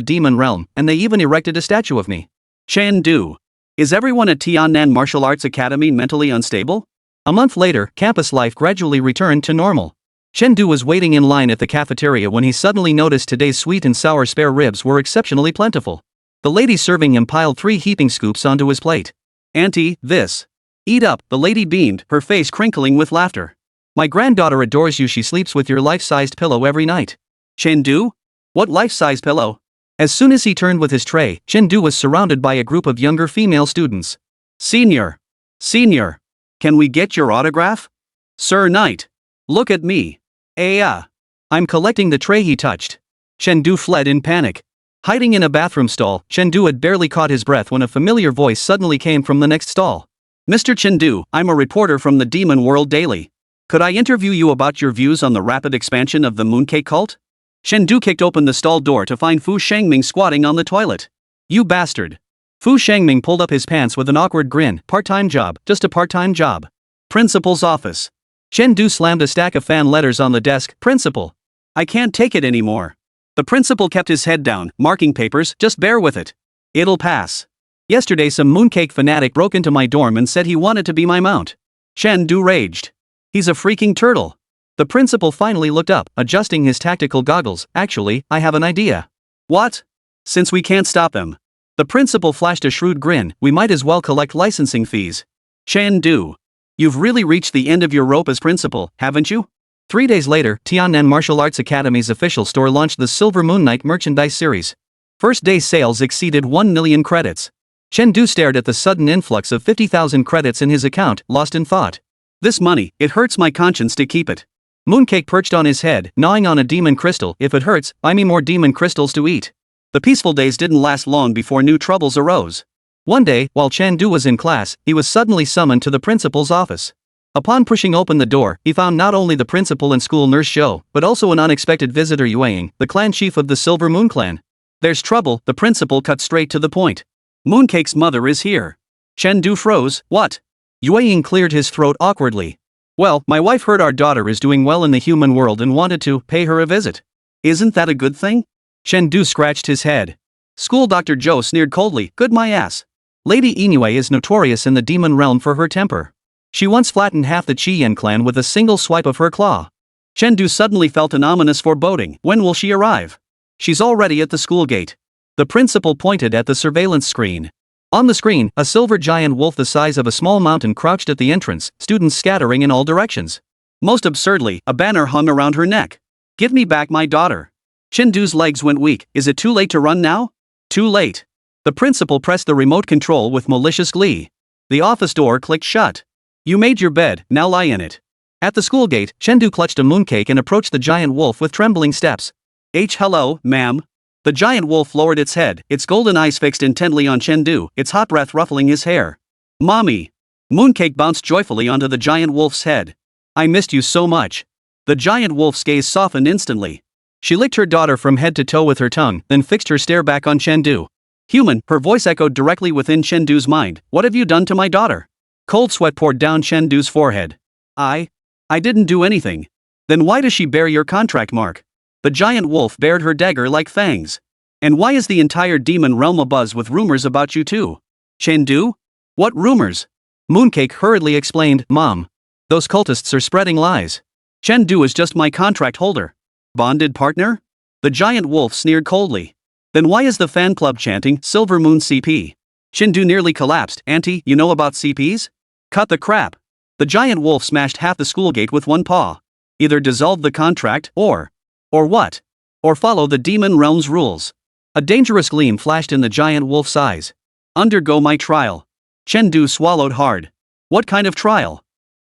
demon realm, and they even erected a statue of me. Chen Du. Is everyone at Tiannan Martial Arts Academy mentally unstable? A month later, campus life gradually returned to normal. Chen Du was waiting in line at the cafeteria when he suddenly noticed today's sweet and sour spare ribs were exceptionally plentiful. The lady serving him piled 3 heaping scoops onto his plate. "Auntie, this." "Eat up," the lady beamed, her face crinkling with laughter. "My granddaughter adores you. She sleeps with your life-sized pillow every night." "Chen Du? What life-size pillow?" As soon as he turned with his tray, Chen Du was surrounded by a group of younger female students. "Senior! Senior! Can we get your autograph?" "Sir Knight! Look at me! I'm collecting the tray," he touched. Chen Du fled in panic. Hiding in a bathroom stall, Chen Du had barely caught his breath when a familiar voice suddenly came from the next stall. "Mr. Chen Du, I'm a reporter from the Demon World Daily. Could I interview you about your views on the rapid expansion of the mooncake cult?" Chen Du kicked open the stall door to find Fu Shangming squatting on the toilet. "You bastard." Fu Shangming pulled up his pants with an awkward grin. "Part-time job, just a part-time job." "Principal's office." Chen Du slammed a stack of fan letters on the desk. "Principal. I can't take it anymore." The principal kept his head down. "Marking papers, just bear with it. It'll pass. Yesterday some mooncake fanatic broke into my dorm and said he wanted to be my mount." Chen Du raged. "He's a freaking turtle." The principal finally looked up, adjusting his tactical goggles. "Actually, I have an idea." "What?" "Since we can't stop them." The principal flashed a shrewd grin. "We might as well collect licensing fees." "Chen Du, you've really reached the end of your rope as principal, haven't you?" 3 days later, Tiannan Martial Arts Academy's official store launched the Silver Moon Knight merchandise series. First day sales exceeded 1 million credits. Chen Du stared at the sudden influx of 50,000 credits in his account, lost in thought. "This money, it hurts my conscience to keep it." Mooncake perched on his head, gnawing on a demon crystal. "If it hurts, buy me more demon crystals to eat." The peaceful days didn't last long before new troubles arose. One day, while Chen Du was in class, he was suddenly summoned to the principal's office. Upon pushing open the door, he found not only the principal and school nurse Zhou, but also an unexpected visitor, Yueying, the clan chief of the Silver Moon clan. "There's trouble," the principal cut straight to the point. "Mooncake's mother is here." Chen Du froze. "What?" Yueying cleared his throat awkwardly. "Well, my wife heard our daughter is doing well in the human world and wanted to pay her a visit." "Isn't that a good thing?" Chen Du scratched his head. School Dr. Zhou sneered coldly. "Good my ass. Lady Inui is notorious in the demon realm for her temper. She once flattened half the Qiyan clan with a single swipe of her claw." Chen Du suddenly felt an ominous foreboding. "When will she arrive?" "She's already at the school gate." The principal pointed at the surveillance screen. On the screen, a silver giant wolf the size of a small mountain crouched at the entrance, students scattering in all directions. Most absurdly, a banner hung around her neck. "Give me back my daughter." Chen Du's legs went weak. "Is it too late to run now?" "Too late." The principal pressed the remote control with malicious glee. The office door clicked shut. "You made your bed, now lie in it." At the school gate, Chen Du clutched a mooncake and approached the giant wolf with trembling steps. Hello, ma'am." The giant wolf lowered its head, its golden eyes fixed intently on Chen Du, its hot breath ruffling his hair. "Mommy." Mooncake bounced joyfully onto the giant wolf's head. "I missed you so much." The giant wolf's gaze softened instantly. She licked her daughter from head to toe with her tongue, then fixed her stare back on Chen Du. "Human," her voice echoed directly within Chen Du's mind. "What have you done to my daughter?" Cold sweat poured down Chen Du's forehead. I didn't do anything." "Then why does she bear your contract mark?" The giant wolf bared her dagger like fangs. "And why is the entire demon realm abuzz with rumors about you too?" "Chen Du? What rumors?" Mooncake hurriedly explained. "Mom. Those cultists are spreading lies. Chen Du is just my contract holder." "Bonded partner?" The giant wolf sneered coldly. "Then why is the fan club chanting Silver Moon CP?" Chen Du nearly collapsed. "Auntie, you know about CPs?" "Cut the crap." The giant wolf smashed half the school gate with one paw. "Either dissolve the contract, or what? Or follow the demon realm's rules." A dangerous gleam flashed in the giant wolf's eyes. "Undergo my trial." Chen Du swallowed hard. "What kind of trial?"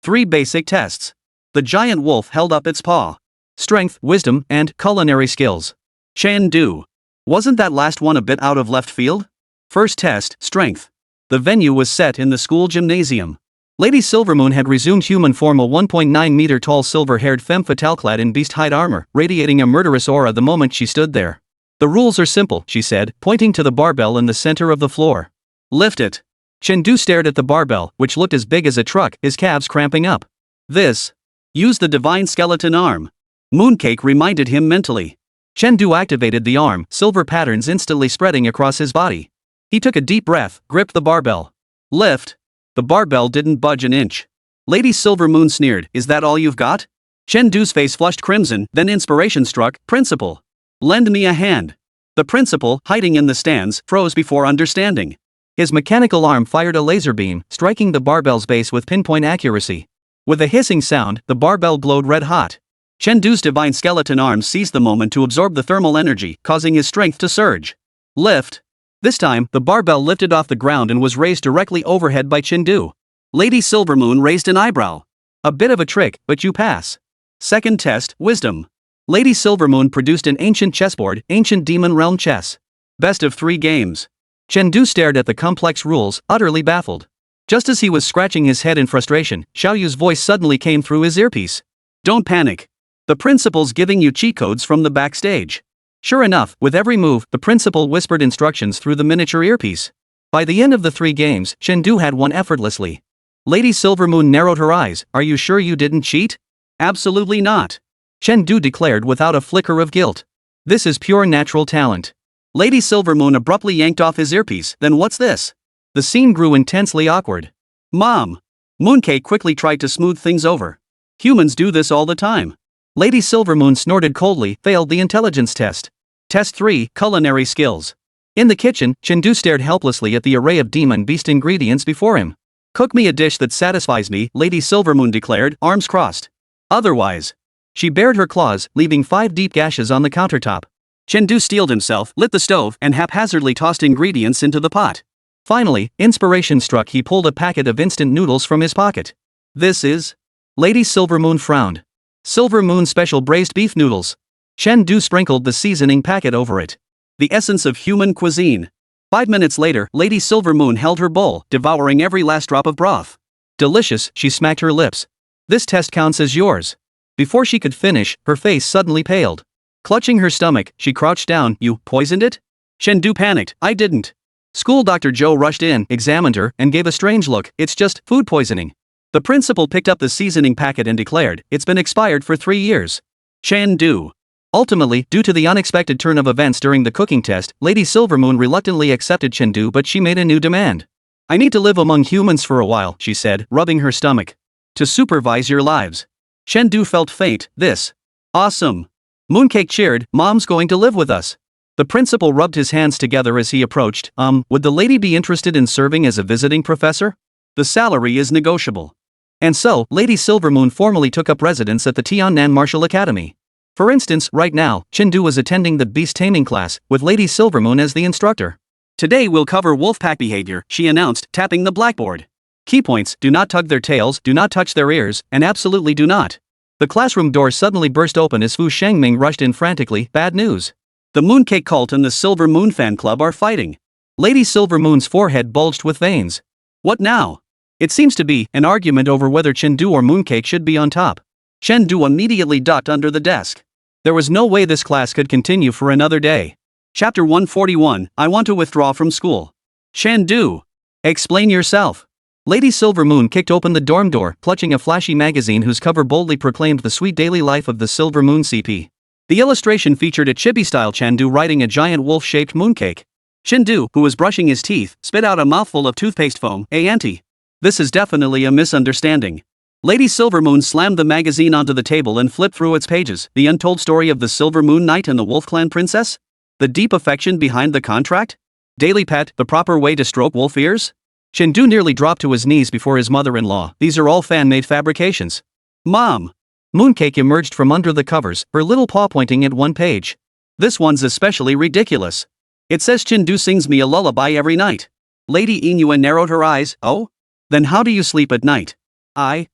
3 basic tests." The giant wolf held up its paw. "Strength, wisdom, and culinary skills." Chen Du. Wasn't that last one a bit out of left field? First test, strength. The venue was set in the school gymnasium. Lady Silvermoon had resumed human form, a 1.9-meter tall silver-haired femme fatale clad in beast-hide armor, radiating a murderous aura the moment she stood there. "The rules are simple," she said, pointing to the barbell in the center of the floor. "Lift it." Chen Du stared at the barbell, which looked as big as a truck, his calves cramping up. "This. Use the divine skeleton arm." Mooncake reminded him mentally. Chen Du activated the arm, silver patterns instantly spreading across his body. He took a deep breath, gripped the barbell. "Lift." The barbell didn't budge an inch. Lady Silvermoon sneered. "Is that all you've got?" Chen Du's face flushed crimson, then inspiration struck. Principal, lend me a hand. The principal, hiding in the stands, froze before understanding. His mechanical arm fired a laser beam, striking the barbell's base with pinpoint accuracy. With a hissing sound, the barbell glowed red hot. Chen Du's divine skeleton arm seized the moment to absorb the thermal energy, causing his strength to surge. Lift. This time, the barbell lifted off the ground and was raised directly overhead by Chen Du. Lady Silvermoon raised an eyebrow. A bit of a trick, but you pass. Second test, wisdom. Lady Silvermoon produced an ancient chessboard, ancient demon realm chess. Best of 3 games. Chen Du stared at the complex rules, utterly baffled. Just as he was scratching his head in frustration, Xiao Yu's voice suddenly came through his earpiece. Don't panic. The principal's giving you cheat codes from the backstage. Sure enough, with every move, the principal whispered instructions through the miniature earpiece. By the end of the 3 games, Chen Du had won effortlessly. Lady Silvermoon narrowed her eyes. Are you sure you didn't cheat? Absolutely not. Chen Du declared without a flicker of guilt. This is pure natural talent. Lady Silvermoon abruptly yanked off his earpiece. Then what's this? The scene grew intensely awkward. Mom. Mooncake quickly tried to smooth things over. Humans do this all the time. Lady Silvermoon snorted coldly, failed the intelligence test. Test 3, culinary skills. In the kitchen, Chen Du stared helplessly at the array of demon beast ingredients before him. Cook me a dish that satisfies me, Lady Silvermoon declared, arms crossed. Otherwise. She bared her claws, leaving 5 deep gashes on the countertop. Chen Du steeled himself, lit the stove, and haphazardly tossed ingredients into the pot. Finally, inspiration struck. He pulled a packet of instant noodles from his pocket. This is? Lady Silvermoon frowned. Silvermoon special braised beef noodles. Chen Du sprinkled the seasoning packet over it. The essence of human cuisine. 5 minutes later, Lady Silvermoon held her bowl, devouring every last drop of broth. Delicious, she smacked her lips. This test counts as yours. Before she could finish, her face suddenly paled. Clutching her stomach, she crouched down. You poisoned it? Chen Du panicked. I didn't. School Dr. Joe rushed in, examined her, and gave a strange look. It's just food poisoning. The principal picked up the seasoning packet and declared, it's been expired for 3 years. Chen Du. Ultimately, due to the unexpected turn of events during the cooking test, Lady Silvermoon reluctantly accepted Chen Du, but she made a new demand. I need to live among humans for a while, she said, rubbing her stomach. To supervise your lives. Chen Du felt faint. This. Awesome. Mooncake cheered, Mom's going to live with us. The principal rubbed his hands together as he approached. Would the lady be interested in serving as a visiting professor? The salary is negotiable. And so, Lady Silvermoon formally took up residence at the Tiannan Martial Academy. For instance, right now, Chen Du was attending the beast taming class, with Lady Silvermoon as the instructor. Today we'll cover wolfpack behavior, she announced, tapping the blackboard. Key points: do not tug their tails, do not touch their ears, and absolutely do not. The classroom door suddenly burst open as Fu Shengming rushed in frantically. Bad news. The Mooncake cult and the Silver Moon fan club are fighting. Lady Silvermoon's forehead bulged with veins. What now? It seems to be an argument over whether Chen Du or Mooncake should be on top. Chen Du immediately ducked under the desk. There was no way this class could continue for another day. Chapter 141, I want to withdraw from school. Chen Du. Explain yourself. Lady Silvermoon kicked open the dorm door, clutching a flashy magazine whose cover boldly proclaimed the sweet daily life of the Silver Moon CP. The illustration featured a chibi-style Chen Du riding a giant wolf-shaped mooncake. Chen Du, who was brushing his teeth, spit out a mouthful of toothpaste foam. Hey auntie. This is definitely a misunderstanding. Lady Silvermoon slammed the magazine onto the table and flipped through its pages. The untold story of the Silver Moon Knight and the Wolf Clan Princess? The deep affection behind the contract? Daily pet, the proper way to stroke wolf ears? Chen Du nearly dropped to his knees before his mother-in-law. These are all fan-made fabrications. Mom. Mooncake emerged from under the covers, her little paw pointing at one page. This one's especially ridiculous. It says Chen Du sings me a lullaby every night. Lady Inua narrowed her eyes. Oh? Then how do you sleep at night? I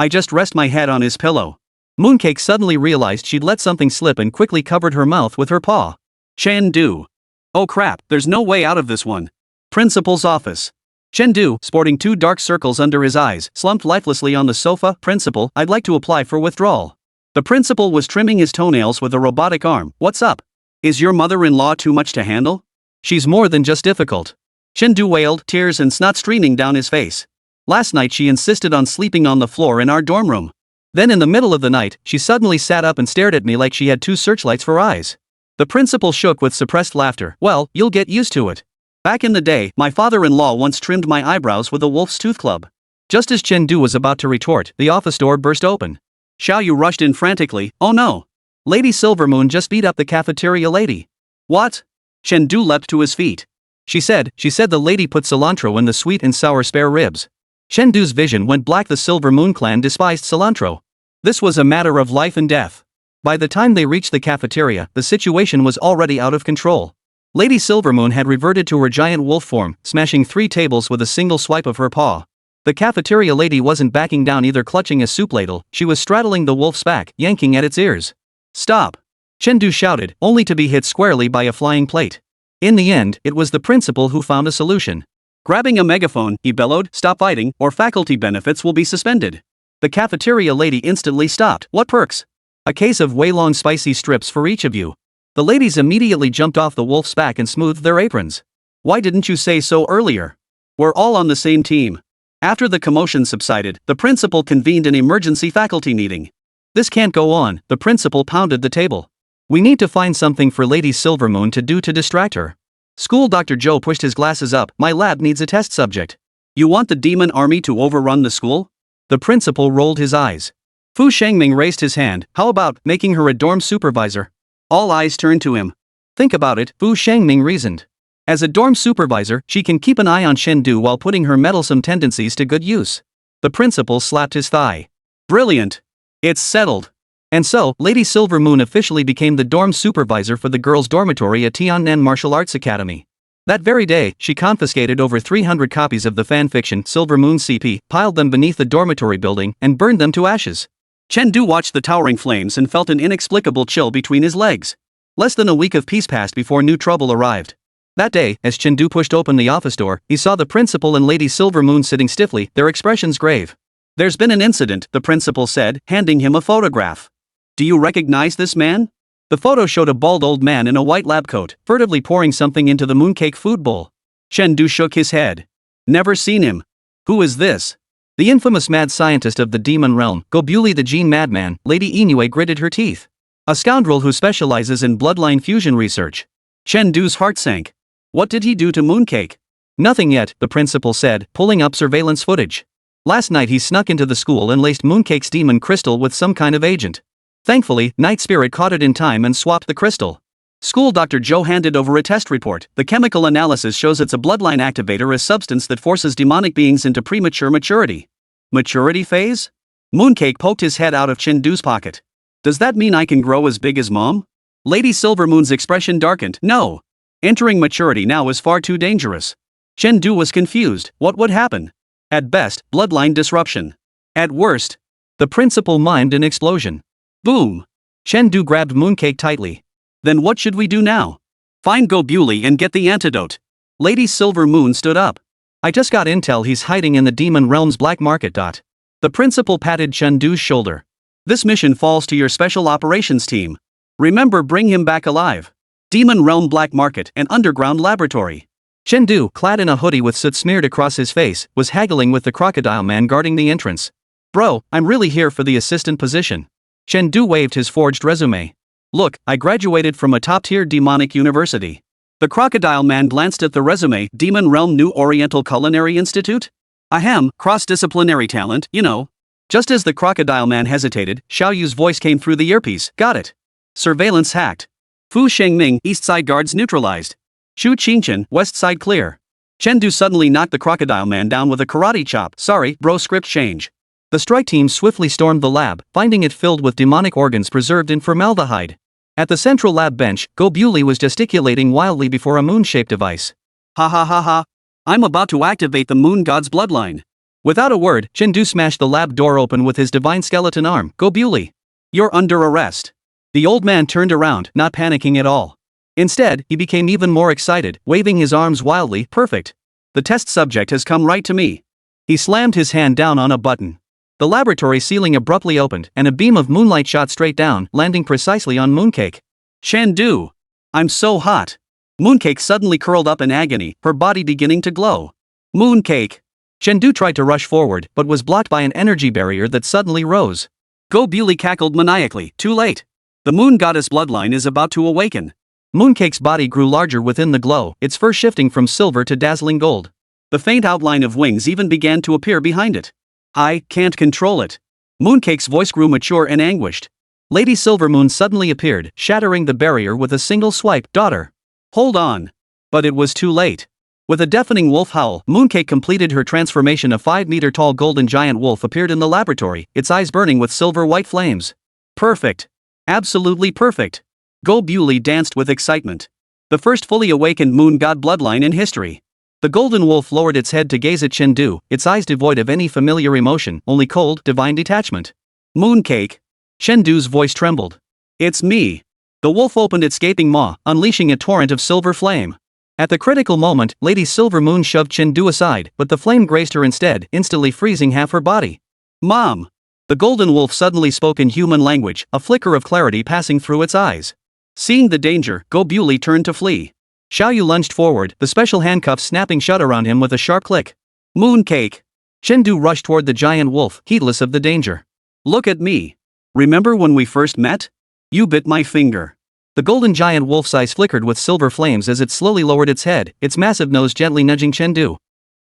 just rest my head on his pillow. Mooncake suddenly realized she'd let something slip and quickly covered her mouth with her paw. Chen Du. Oh crap, there's no way out of this one. Principal's office. Chen Du, sporting 2 dark circles under his eyes, slumped lifelessly on the sofa. Principal, I'd like to apply for withdrawal. The principal was trimming his toenails with a robotic arm. What's up? Is your mother-in-law too much to handle? She's more than just difficult. Chen Du wailed, tears and snot streaming down his face. Last night she insisted on sleeping on the floor in our dorm room. Then in the middle of the night, she suddenly sat up and stared at me like she had 2 searchlights for eyes. The principal shook with suppressed laughter. Well, you'll get used to it. Back in the day, my father-in-law once trimmed my eyebrows with a wolf's tooth club. Just as Chen Du was about to retort, the office door burst open. Xiao Yu rushed in frantically. Oh no! Lady Silvermoon just beat up the cafeteria lady. What? Chen Du leapt to his feet. She said the lady put cilantro in the sweet and sour spare ribs. Chen Du's vision went black. The Silver Moon clan despised cilantro. This was a matter of life and death. By the time they reached the cafeteria, the situation was already out of control. Lady Silvermoon had reverted to her giant wolf form, smashing 3 tables with a single swipe of her paw. The cafeteria lady wasn't backing down either. Clutching a soup ladle, she was straddling the wolf's back, yanking at its ears. Stop! Chen Du shouted, only to be hit squarely by a flying plate. In the end, it was the principal who found a solution. Grabbing a megaphone, he bellowed, stop fighting, or faculty benefits will be suspended. The cafeteria lady instantly stopped. What perks? A case of Weilong spicy strips for each of you. The ladies immediately jumped off the wolf's back and smoothed their aprons. Why didn't you say so earlier? We're all on the same team. After the commotion subsided, the principal convened an emergency faculty meeting. This can't go on, the principal pounded the table. We need to find something for Lady Silvermoon to do to distract her. School Dr. Joe pushed his glasses up. My lab needs a test subject. You want the demon army to overrun the school? The principal rolled his eyes. Fu Shengming raised his hand. How about making her a dorm supervisor? All eyes turned to him. Think about it, Fu Shengming reasoned. As a dorm supervisor, she can keep an eye on Chen Du while putting her meddlesome tendencies to good use. The principal slapped his thigh. Brilliant! It's settled. And so, Lady Silvermoon officially became the dorm supervisor for the girls' dormitory at Tiannan Martial Arts Academy. That very day, she confiscated over 300 copies of the fanfiction Silvermoon CP, piled them beneath the dormitory building, and burned them to ashes. Chen Du watched the towering flames and felt an inexplicable chill between his legs. Less than a week of peace passed before new trouble arrived. That day, as Chen Du pushed open the office door, he saw the principal and Lady Silvermoon sitting stiffly, their expressions grave. There's been an incident, the principal said, handing him a photograph. Do you recognize this man? The photo showed a bald old man in a white lab coat, furtively pouring something into the mooncake food bowl. Chen Du shook his head. Never seen him. Who is this? The infamous mad scientist of the demon realm, Gobuli the gene madman. Lady Inoue gritted her teeth. A scoundrel who specializes in bloodline fusion research. Chen Du's heart sank. What did he do to mooncake? Nothing yet, the principal said, pulling up surveillance footage. Last night he snuck into the school and laced mooncake's demon crystal with some kind of agent. Thankfully, Night Spirit caught it in time and swapped the crystal. School Dr. Joe handed over a test report. The chemical analysis shows it's a bloodline activator, a substance that forces demonic beings into premature maturity. Maturity phase? Mooncake poked his head out of Chen Du's pocket. Does that mean I can grow as big as Mom? Lady Silvermoon's expression darkened. No. Entering maturity now is far too dangerous. Chen Du was confused. What would happen? At best, bloodline disruption. At worst, the principal mimed an explosion. Boom! Chen Du grabbed mooncake tightly. Then what should we do now? Find Gobuli and get the antidote. Lady Silvermoon stood up. I just got intel he's hiding in the demon realm's black market. The principal patted Chen Du's shoulder. This mission falls to your special operations team. Remember, bring him back alive. Demon realm black market and underground laboratory. Chen Du, clad in a hoodie with soot smeared across his face, was haggling with the crocodile man guarding the entrance. Bro, I'm really here for the assistant position. Chen Du waved his forged resume. Look, I graduated from a top-tier demonic university. The crocodile man glanced at the resume. Demon Realm New Oriental Culinary Institute? Ahem, cross-disciplinary talent, you know. Just as the crocodile man hesitated, Xiao Yu's voice came through the earpiece. Got it. Surveillance hacked. Fu Shengming, east side guards neutralized. Shu Qingchen, west side clear. Chen Du suddenly knocked the crocodile man down with a karate chop. Sorry, bro, script change. The strike team swiftly stormed the lab, finding it filled with demonic organs preserved in formaldehyde. At the central lab bench, Gobuli was gesticulating wildly before a moon-shaped device. Ha ha ha ha. I'm about to activate the moon god's bloodline. Without a word, Chen Du smashed the lab door open with his divine skeleton arm. Gobuli. You're under arrest. The old man turned around, not panicking at all. Instead, he became even more excited, waving his arms wildly. Perfect. The test subject has come right to me. He slammed his hand down on a button. The laboratory ceiling abruptly opened, and a beam of moonlight shot straight down, landing precisely on Mooncake. Chen Du! I'm so hot! Mooncake suddenly curled up in agony, her body beginning to glow. Mooncake! Chen Du tried to rush forward, but was blocked by an energy barrier that suddenly rose. Gobuli cackled maniacally. Too late. The moon goddess bloodline is about to awaken. Mooncake's body grew larger within the glow, its fur shifting from silver to dazzling gold. The faint outline of wings even began to appear behind it. I can't control it. Mooncake's voice grew mature and anguished. Lady Silvermoon suddenly appeared, shattering the barrier with a single swipe. Daughter. Hold on. But it was too late. With a deafening wolf howl, Mooncake completed her transformation. A 5-meter-tall golden giant wolf appeared in the laboratory, its eyes burning with silver-white flames. Perfect. Absolutely perfect. Go Bully danced with excitement. The first fully awakened moon god bloodline in history. The golden wolf lowered its head to gaze at Chen, its eyes devoid of any familiar emotion, only cold, divine detachment. Mooncake. Chen voice trembled. It's me. The wolf opened its gaping maw, unleashing a torrent of silver flame. At the critical moment, Lady Silvermoon shoved Chen aside, but the flame grazed her instead, instantly freezing half her body. Mom! The golden wolf suddenly spoke in human language, a flicker of clarity passing through its eyes. Seeing the danger, Go Bully turned to flee. Xiaoyu lunged forward, the special handcuffs snapping shut around him with a sharp click. Mooncake! Chen rushed toward the giant wolf, heedless of the danger. Look at me. Remember when we first met? You bit my finger. The golden giant wolf's eyes flickered with silver flames as it slowly lowered its head, its massive nose gently nudging Chen.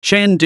Chen.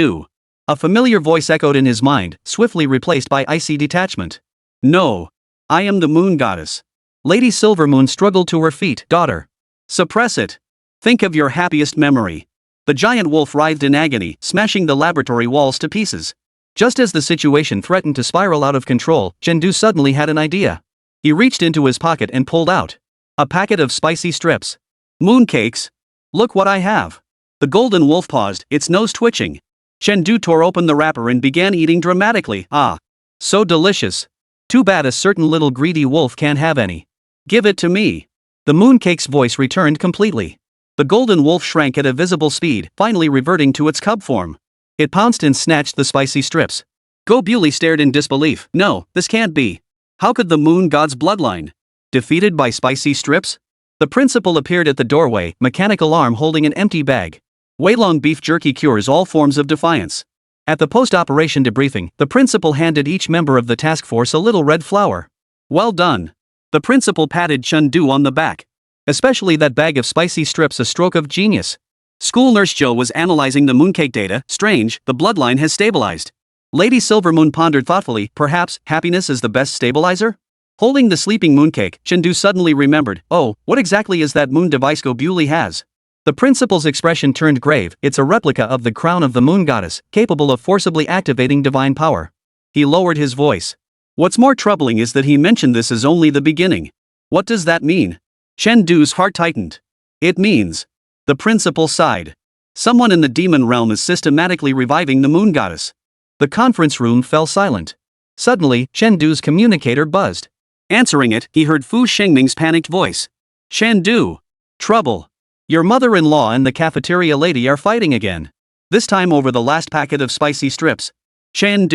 A familiar voice echoed in his mind, swiftly replaced by icy detachment. No. I am the moon goddess. Lady Silvermoon struggled to her feet. Daughter. Suppress it. Think of your happiest memory. The giant wolf writhed in agony, smashing the laboratory walls to pieces. Just as the situation threatened to spiral out of control, Chen suddenly had an idea. He reached into his pocket and pulled out a packet of spicy strips. Mooncakes. Look what I have. The golden wolf paused, its nose twitching. Chen tore open the wrapper and began eating dramatically. Ah. So delicious. Too bad a certain little greedy wolf can't have any. Give it to me. The mooncake's voice returned completely. The golden wolf shrank at a visible speed, finally reverting to its cub form. It pounced and snatched the spicy strips. Go Bully stared in disbelief. No, this can't be. How could the moon god's bloodline? Defeated by spicy strips? The principal appeared at the doorway, mechanical arm holding an empty bag. Weilong beef jerky cures all forms of defiance. At the post-operation debriefing, the principal handed each member of the task force a little red flower. Well done. The principal patted Chen on the back. Especially that bag of spicy strips, a stroke of genius. School nurse Joe was analyzing the mooncake data. Strange, the bloodline has stabilized. Lady Silvermoon pondered thoughtfully, perhaps happiness is the best stabilizer? Holding the sleeping mooncake, Chen suddenly remembered, oh, what exactly is that moon device Go Bully has? The principal's expression turned grave. It's a replica of the crown of the moon goddess, capable of forcibly activating divine power. He lowered his voice. What's more troubling is that he mentioned this as only the beginning. What does that mean? Chen heart tightened. It means. The principal sighed. Someone in the demon realm is systematically reviving the moon goddess. The conference room fell silent. Suddenly, Chen communicator buzzed. Answering it, he heard Fu Shengming's panicked voice. Chen. Trouble. Your mother-in-law and the cafeteria lady are fighting again. This time over the last packet of spicy strips. Chen.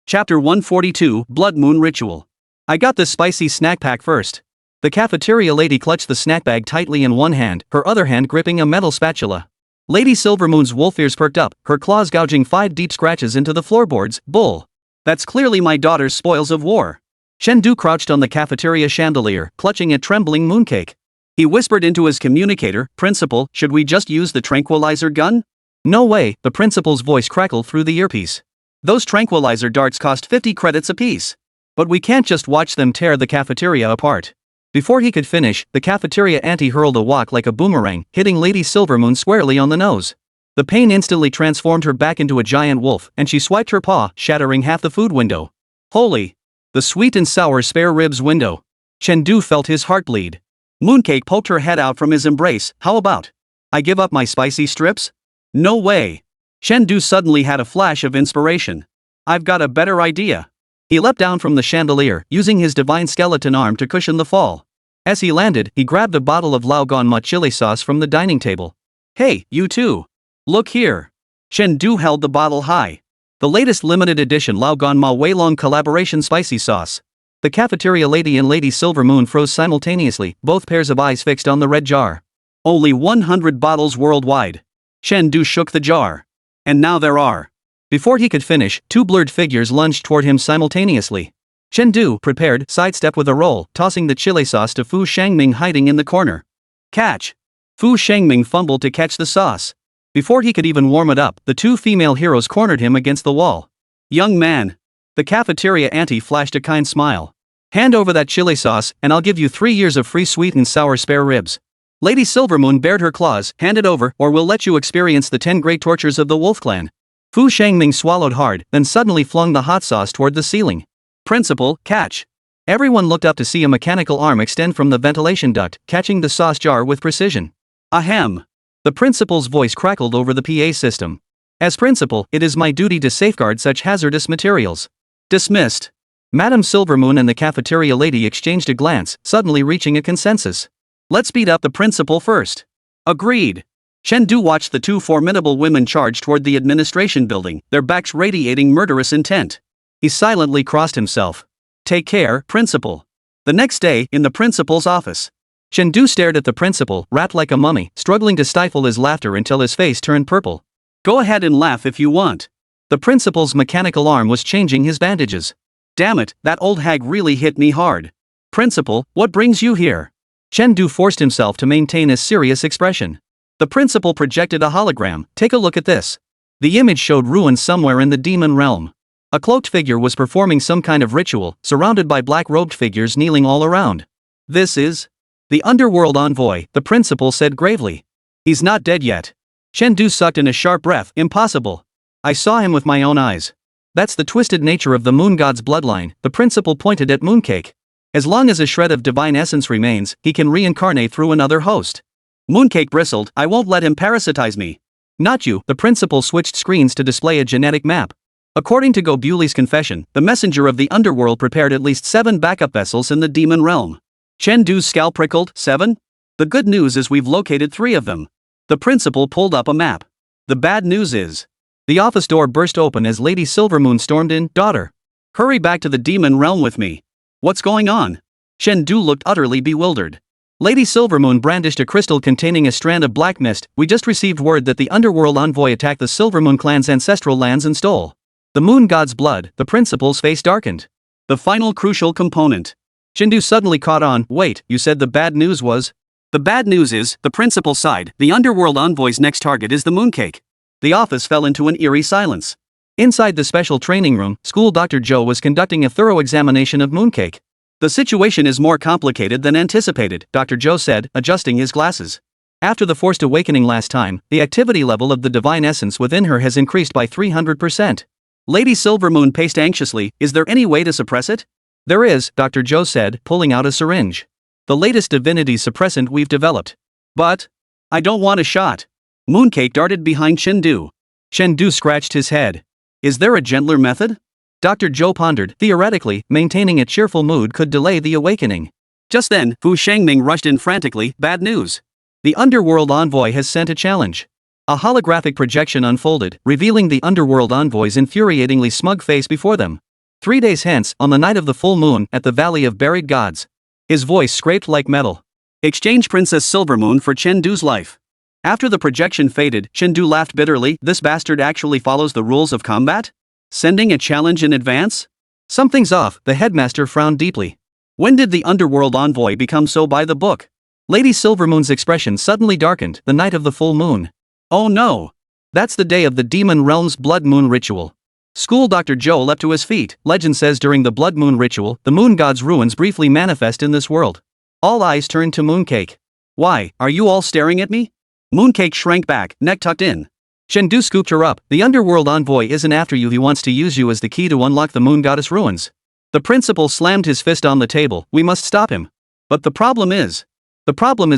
Chapter 142, Blood Moon Ritual. I got this spicy snack pack first. The cafeteria lady clutched the snack bag tightly in one hand, her other hand gripping a metal spatula. Lady Silvermoon's wolf ears perked up, her claws gouging 5 deep scratches into the floorboards. Bull. That's clearly my daughter's spoils of war. Chen crouched on the cafeteria chandelier, clutching a trembling mooncake. He whispered into his communicator, Principal, should we just use the tranquilizer gun? No way, the principal's voice crackled through the earpiece. Those tranquilizer darts cost 50 credits apiece. But we can't just watch them tear the cafeteria apart. Before he could finish, the cafeteria auntie hurled a wok like a boomerang, hitting Lady Silvermoon squarely on the nose. The pain instantly transformed her back into a giant wolf, and she swiped her paw, shattering half the food window. Holy! The sweet and sour spare ribs window. Chen felt his heart bleed. Mooncake poked her head out from his embrace. How about? I give up my spicy strips? No way. Chen suddenly had a flash of inspiration. I've got a better idea. He leapt down from the chandelier, using his divine skeleton arm to cushion the fall. As he landed, he grabbed a bottle of Lao Gan Ma chili sauce from the dining table. Hey, you too. Look here. Chen held the bottle high. The latest limited edition Lao Gan Ma Weilong collaboration spicy sauce. The cafeteria lady and Lady Silvermoon froze simultaneously, both pairs of eyes fixed on the red jar. Only 100 bottles worldwide. Chen shook the jar. And now there are. Before he could finish, 2 blurred figures lunged toward him simultaneously. Chen prepared, sidestepped with a roll, tossing the chili sauce to Fu Shengming hiding in the corner. Catch! Fu Shengming fumbled to catch the sauce. Before he could even warm it up, the 2 female heroes cornered him against the wall. Young man. The cafeteria auntie flashed a kind smile. Hand over that chili sauce, and I'll give you 3 years of free sweet and sour spare ribs. Lady Silvermoon bared her claws. Hand it over, or we'll let you experience the 10 great tortures of the Wolf Clan. Fu Shangming swallowed hard, then suddenly flung the hot sauce toward the ceiling. Principal, catch. Everyone looked up to see a mechanical arm extend from the ventilation duct, catching the sauce jar with precision. Ahem. The principal's voice crackled over the PA system. As principal, it is my duty to safeguard such hazardous materials. Dismissed. Madame Silvermoon and the cafeteria lady exchanged a glance, suddenly reaching a consensus. Let's beat up the principal first. Agreed. Chen Du watched the two formidable women charge toward the administration building, their backs radiating murderous intent. He silently crossed himself. Take care, principal. The next day, in the principal's office, Chen Du stared at the principal, wrapped like a mummy, struggling to stifle his laughter until his face turned purple. Go ahead and laugh if you want. The principal's mechanical arm was changing his bandages. Damn it, that old hag really hit me hard. Principal, what brings you here? Chen Du forced himself to maintain a serious expression. The principal projected a hologram. Take a look at this. The image showed ruins somewhere in the demon realm. A cloaked figure was performing some kind of ritual, surrounded by black-robed figures kneeling all around. This is the underworld envoy, the principal said gravely. He's not dead yet. Chen Du sucked in a sharp breath. Impossible. I saw him with my own eyes. That's the twisted nature of the moon god's bloodline. The principal pointed at Mooncake. As long as a shred of divine essence remains, he can reincarnate through another host. Mooncake bristled. I won't let him parasitize me. Not you. The principal switched screens to display a genetic map. According to Go Bullies' confession, the messenger of the underworld prepared at least 7 backup vessels in the demon realm. Chen Du's scalp prickled. 7? The good news is we've located 3 of them. The principal pulled up a map. The bad news is. The office door burst open as Lady Silvermoon stormed in. Daughter. Hurry back to the demon realm with me. What's going on? Chen Du looked utterly bewildered. Lady Silvermoon brandished a crystal containing a strand of black mist. We just received word that the underworld envoy attacked the Silvermoon clan's ancestral lands and stole the moon god's blood. The principal's face darkened. The final crucial component. Chen Du suddenly caught on. Wait, you said the bad news was? The bad news is, the principal sighed, the underworld envoy's next target is the Mooncake. The office fell into an eerie silence. Inside the special training room, School Dr. Zhou was conducting a thorough examination of Mooncake. The situation is more complicated than anticipated, Dr. Zhou said, adjusting his glasses. After the forced awakening last time, the activity level of the divine essence within her has increased by 300%. Lady Silvermoon paced anxiously. Is there any way to suppress it? There is, Dr. Zhou said, pulling out a syringe. The latest divinity suppressant we've developed. But I don't want a shot. Mooncake darted behind Chen Du. Chen Du scratched his head. Is there a gentler method? Dr. Zhou pondered. Theoretically, maintaining a cheerful mood could delay the awakening. Just then, Fu Shangming rushed in frantically. Bad news. The underworld envoy has sent a challenge. A holographic projection unfolded, revealing the underworld envoy's infuriatingly smug face before them. 3 days hence, on the night of the full moon, at the Valley of Buried Gods. His voice scraped like metal. Exchange Princess Silvermoon for Chen Du's life. After the projection faded, Chen Du laughed bitterly. This bastard actually follows the rules of combat? Sending a challenge in advance? Something's off, the headmaster frowned deeply. When did the underworld envoy become so by the book? Lady Silvermoon's expression suddenly darkened. The night of the full moon. Oh no! That's the day of the demon realm's blood moon ritual. School Dr. Zhou leapt to his feet. Legend says during the blood moon ritual, the moon god's ruins briefly manifest in this world. All eyes turned to Mooncake. Why, are you all staring at me? Mooncake shrank back, neck tucked in. Chen Du scooped her up. The underworld envoy isn't after you, he wants to use you as the key to unlock the moon goddess ruins. The principal slammed his fist on the table. We must stop him. But the problem is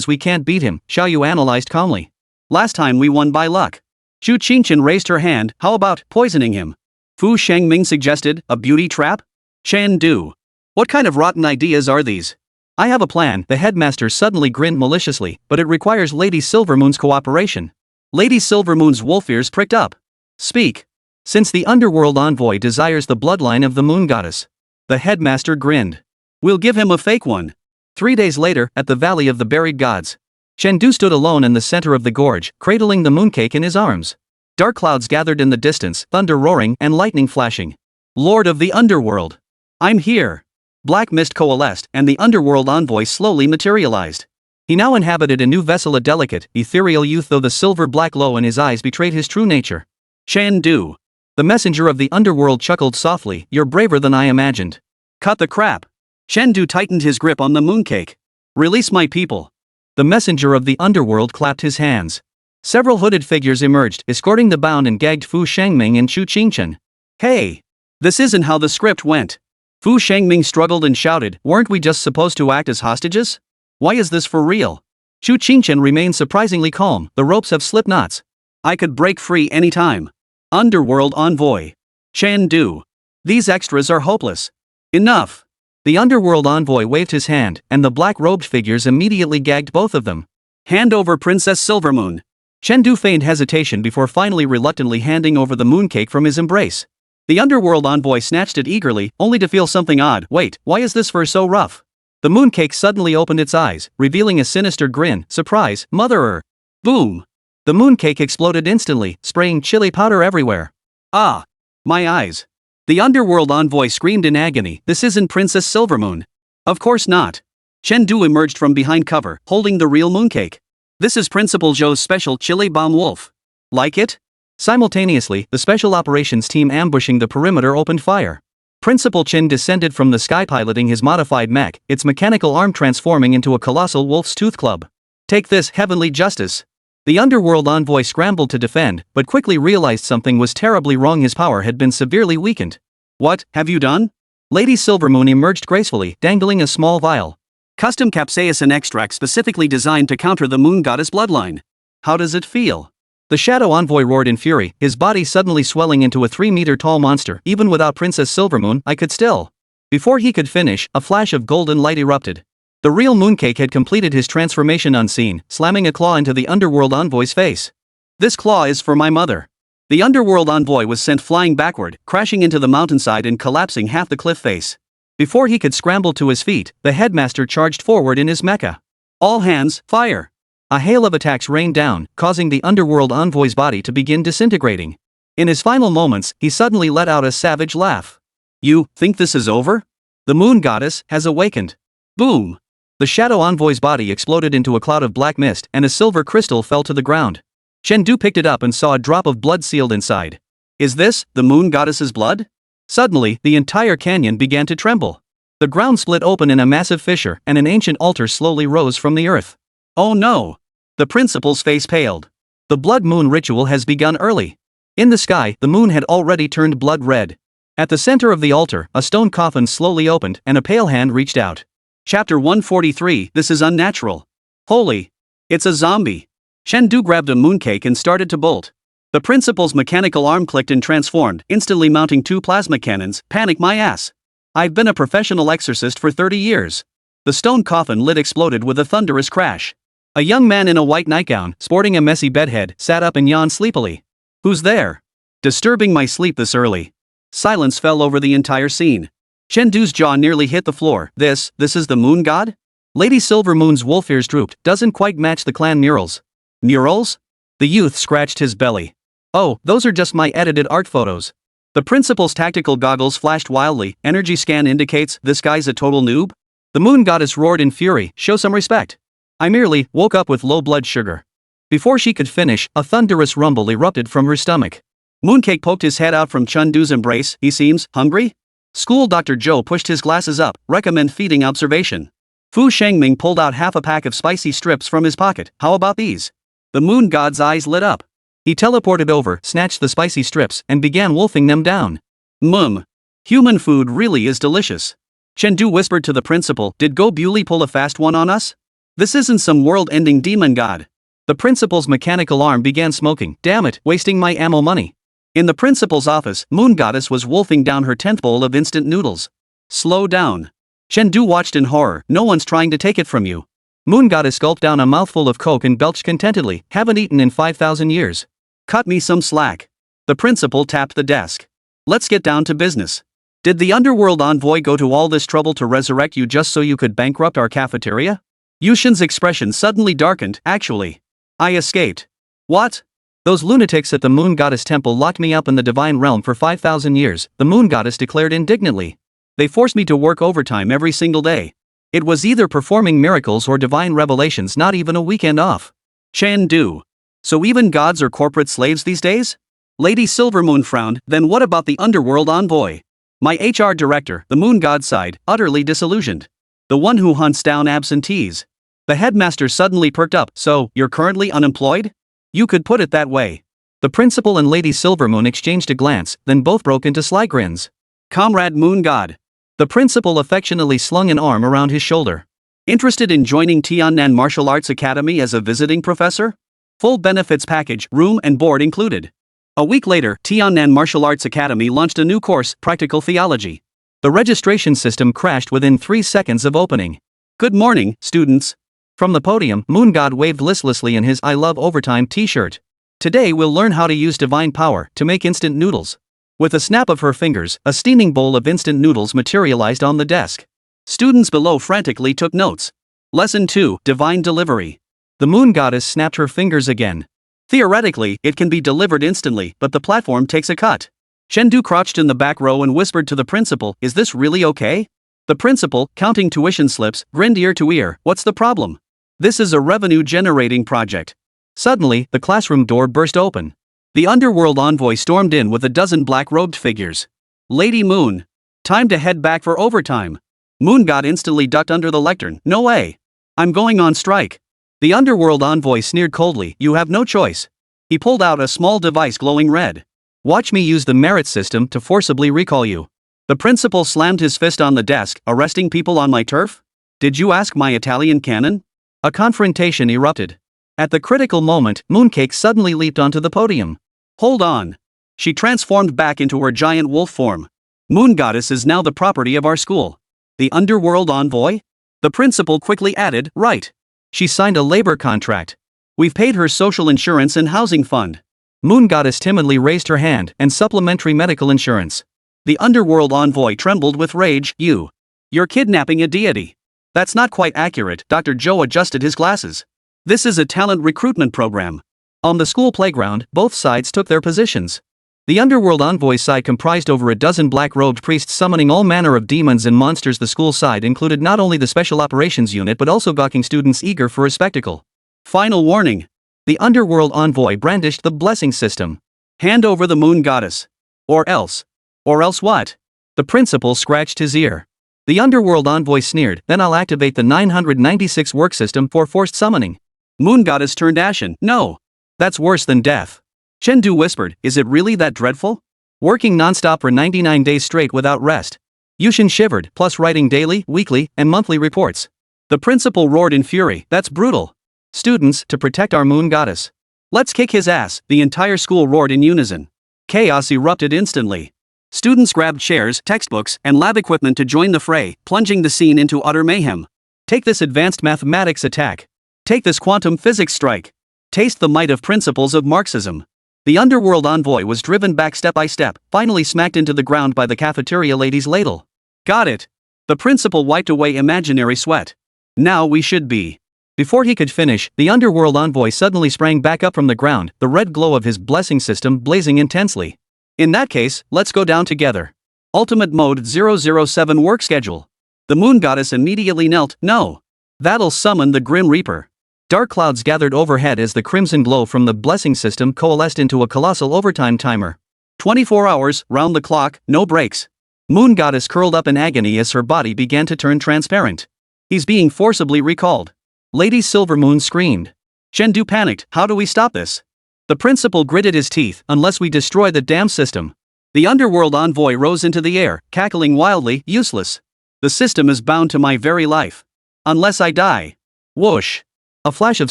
we can't beat him, Xiaoyu analyzed calmly. Last time we won by luck. Zhu Qingchen raised her hand. How about poisoning him? Fu Shangming suggested. A beauty trap? Chen Du. What kind of rotten ideas are these? I have a plan. The headmaster suddenly grinned maliciously, but it requires Lady Silvermoon's cooperation. Lady Silvermoon's wolf ears pricked up. Speak. Since the underworld envoy desires the bloodline of the moon goddess. The headmaster grinned. We'll give him a fake one. 3 days later, at the Valley of the Buried Gods. Chen Du stood alone in the center of the gorge, cradling the Mooncake in his arms. Dark clouds gathered in the distance, thunder roaring and lightning flashing. Lord of the underworld. I'm here. Black mist coalesced, and the underworld envoy slowly materialized. He now inhabited a new vessel, a delicate, ethereal youth, though the silver-black glow in his eyes betrayed his true nature. Chen Du. The messenger of the underworld chuckled softly, "You're braver than I imagined." Cut the crap. Chen tightened his grip on the mooncake. "Release my people." The messenger of the underworld clapped his hands. Several hooded figures emerged, escorting the bound and gagged Fu Shengming and Chu Qingchen. "Hey! This isn't how the script went." Fu Shengming struggled and shouted, "Weren't we just supposed to act as hostages? Why is this for real?" Chu Qingchen remained surprisingly calm, "The ropes have slipped knots. I could break free anytime." Underworld envoy. Chen Du. "These extras are hopeless. Enough." The underworld envoy waved his hand, and the black-robed figures immediately gagged both of them. "Hand over Princess Silvermoon." Chen Du feigned hesitation before finally reluctantly handing over the mooncake from his embrace. The underworld envoy snatched it eagerly, only to feel something odd. "Wait, why is this fur so rough?" The mooncake suddenly opened its eyes, revealing a sinister grin. "Surprise, motherer!" Boom! The mooncake exploded instantly, spraying chili powder everywhere. "Ah! My eyes!" The underworld envoy screamed in agony. "This isn't Princess Silvermoon." "Of course not." Chen Du emerged from behind cover, holding the real mooncake. "This is Principal Zhou's special chili bomb wolf. Like it?" Simultaneously, the special operations team ambushing the perimeter opened fire. Principal Chen descended from the sky piloting his modified mech, its mechanical arm transforming into a colossal wolf's tooth club. "Take this, heavenly justice." The underworld envoy scrambled to defend, but quickly realized something was terribly wrong. His power had been severely weakened. "What have you done?" Lady Silvermoon emerged gracefully, dangling a small vial. "Custom capsaicin extract specifically designed to counter the moon goddess bloodline." "How does it feel?" The shadow envoy roared in fury, his body suddenly swelling into a 3-meter-tall monster. "Even without Princess Silvermoon, I could still." Before he could finish, a flash of golden light erupted. The real mooncake had completed his transformation unseen, slamming a claw into the underworld envoy's face. "This claw is for my mother." The underworld envoy was sent flying backward, crashing into the mountainside and collapsing half the cliff face. Before he could scramble to his feet, the headmaster charged forward in his mecha. "All hands, fire!" A hail of attacks rained down, causing the underworld envoy's body to begin disintegrating. In his final moments, he suddenly let out a savage laugh. "You think this is over? The moon goddess has awakened." Boom! The shadow envoy's body exploded into a cloud of black mist, and a silver crystal fell to the ground. Chen Du picked it up and saw a drop of blood sealed inside. "Is this the moon goddess's blood?" Suddenly, the entire canyon began to tremble. The ground split open in a massive fissure, and an ancient altar slowly rose from the earth. "Oh no!" The principal's face paled. The blood moon ritual has begun early. In the sky, the moon had already turned blood red. At the center of the altar, a stone coffin slowly opened, and a pale hand reached out. Chapter 143. This is unnatural. Holy! It's a zombie. Chen Du grabbed a mooncake and started to bolt. The principal's mechanical arm clicked and transformed, instantly mounting 2 plasma cannons. "Panic my ass. I've been a professional exorcist for 30 years. The stone coffin lid exploded with a thunderous crash. A young man in a white nightgown, sporting a messy bedhead, sat up and yawned sleepily. "Who's there? Disturbing my sleep this early?" Silence fell over the entire scene. Chen Du's jaw nearly hit the floor. This is the moon god? Lady Silvermoon's wolf ears drooped. "Doesn't quite match the clan murals." "Murals?" The youth scratched his belly. "Oh, those are just my edited art photos." The principal's tactical goggles flashed wildly. "Energy scan indicates this guy's a total noob?" The moon goddess roared in fury. "Show some respect. I merely woke up with low blood sugar." Before she could finish, a thunderous rumble erupted from her stomach. Mooncake poked his head out from Chen Du's embrace. "He seems hungry?" School Dr. Zhou pushed his glasses up. "Recommend feeding observation." Fu Shengming pulled out half a pack of spicy strips from his pocket. "How about these?" The moon god's eyes lit up. He teleported over, snatched the spicy strips, and began wolfing them down. Human food really is delicious." Chen Du whispered to the principal. "Did Go Bully pull a fast one on us? This isn't some world-ending demon god." The principal's mechanical arm began smoking. "Damn it, wasting my ammo money." In the principal's office, Moon Goddess was wolfing down her 10th bowl of instant noodles. "Slow down." Chen Du watched in horror. "No one's trying to take it from you." Moon Goddess gulped down a mouthful of Coke and belched contentedly. "Haven't eaten in 5,000 years. Cut me some slack." The principal tapped the desk. "Let's get down to business. Did the underworld envoy go to all this trouble to resurrect you just so you could bankrupt our cafeteria?" Yushin's expression suddenly darkened. "Actually, I escaped." "What?" "Those lunatics at the Moon Goddess Temple locked me up in the Divine Realm for 5,000 years, the Moon Goddess declared indignantly. "They forced me to work overtime every single day. It was either performing miracles or divine revelations, not even a weekend off." Chen Du. "So even gods are corporate slaves these days?" Lady Silvermoon frowned. Then what about the underworld envoy? My HR director, the moon god, sighed, utterly disillusioned. The one who hunts down absentees. The headmaster suddenly perked up. So, you're currently unemployed? You could put it that way. The principal and Lady Silvermoon exchanged a glance, then both broke into sly grins. Comrade Moon God. The principal affectionately slung an arm around his shoulder. Interested in joining Tiannan Martial Arts Academy as a visiting professor? Full benefits package, room and board included. A week later, Tiannan Martial Arts Academy launched a new course, Practical Theology. The registration system crashed within 3 seconds of opening. Good morning, students. From the podium, Moon God waved listlessly in his I Love Overtime t-shirt. Today we'll learn how to use divine power to make instant noodles. With a snap of her fingers, a steaming bowl of instant noodles materialized on the desk. Students below frantically took notes. Lesson 2, Divine Delivery. The moon goddess snapped her fingers again. Theoretically, it can be delivered instantly, but the platform takes a cut. Chen crouched in the back row and whispered to the principal, "Is this really okay?" The principal, counting tuition slips, grinned ear to ear. "What's the problem? This is a revenue-generating project." Suddenly, the classroom door burst open. The underworld envoy stormed in with a dozen black-robed figures. "Lady Moon. Time to head back for overtime." Moon God instantly ducked under the lectern. "No way. I'm going on strike." The underworld envoy sneered coldly. "You have no choice." He pulled out a small device glowing red. "Watch me use the merit system to forcibly recall you." The principal slammed his fist on the desk. "Arresting people on my turf? Did you ask my Italian canon?" A confrontation erupted. At the critical moment, Mooncake suddenly leaped onto the podium. "Hold on." She transformed back into her giant wolf form. "Moon Goddess is now the property of our school." "The underworld envoy?" The principal quickly added, "Right. She signed a labor contract. We've paid her social insurance and housing fund." Moon Goddess timidly raised her hand, "and supplementary medical insurance." The underworld envoy trembled with rage. You're kidnapping a deity." "That's not quite accurate." Dr. Joe adjusted his glasses. "This is a talent recruitment program." On the school playground, both sides took their positions. The underworld envoy side comprised over a dozen black-robed priests summoning all manner of demons and monsters. The school side included not only the special operations unit but also gawking students eager for a spectacle. Final warning. The underworld envoy brandished the blessing system. "Hand over the moon goddess. Or else." "Or else what?" The principal scratched his ear. The underworld envoy sneered, "Then I'll activate the 996 work system for forced summoning." Moon Goddess turned ashen. "No. That's worse than death." Chen whispered, "Is it really that dreadful?" "Working non-stop for 99 days straight without rest." Yushin shivered, "plus writing daily, weekly, and monthly reports." The principal roared in fury, "That's brutal." "Students, to protect our moon goddess." "Let's kick his ass," the entire school roared in unison. Chaos erupted instantly. Students grabbed chairs, textbooks, and lab equipment to join the fray, plunging the scene into utter mayhem. "Take this advanced mathematics attack. Take this quantum physics strike. Taste the might of principles of Marxism." The underworld envoy was driven back step by step, finally smacked into the ground by the cafeteria lady's ladle. "Got it." The principal wiped away imaginary sweat. "Now we should be." Before he could finish, the underworld envoy suddenly sprang back up from the ground, the red glow of his blessing system blazing intensely. "In that case, let's go down together. Ultimate mode 007 work schedule." The moon goddess immediately knelt. "No. That'll summon the Grim Reaper." Dark clouds gathered overhead as the crimson glow from the blessing system coalesced into a colossal overtime timer. 24 hours, round the clock, no breaks. Moon goddess curled up in agony as her body began to turn transparent. "He's being forcibly recalled." Lady Silvermoon screamed. Chen panicked. "How do we stop this?" The principal gritted his teeth. "Unless we destroy the damn system." The underworld envoy rose into the air, cackling wildly. "Useless. The system is bound to my very life. Unless I die." Whoosh. A flash of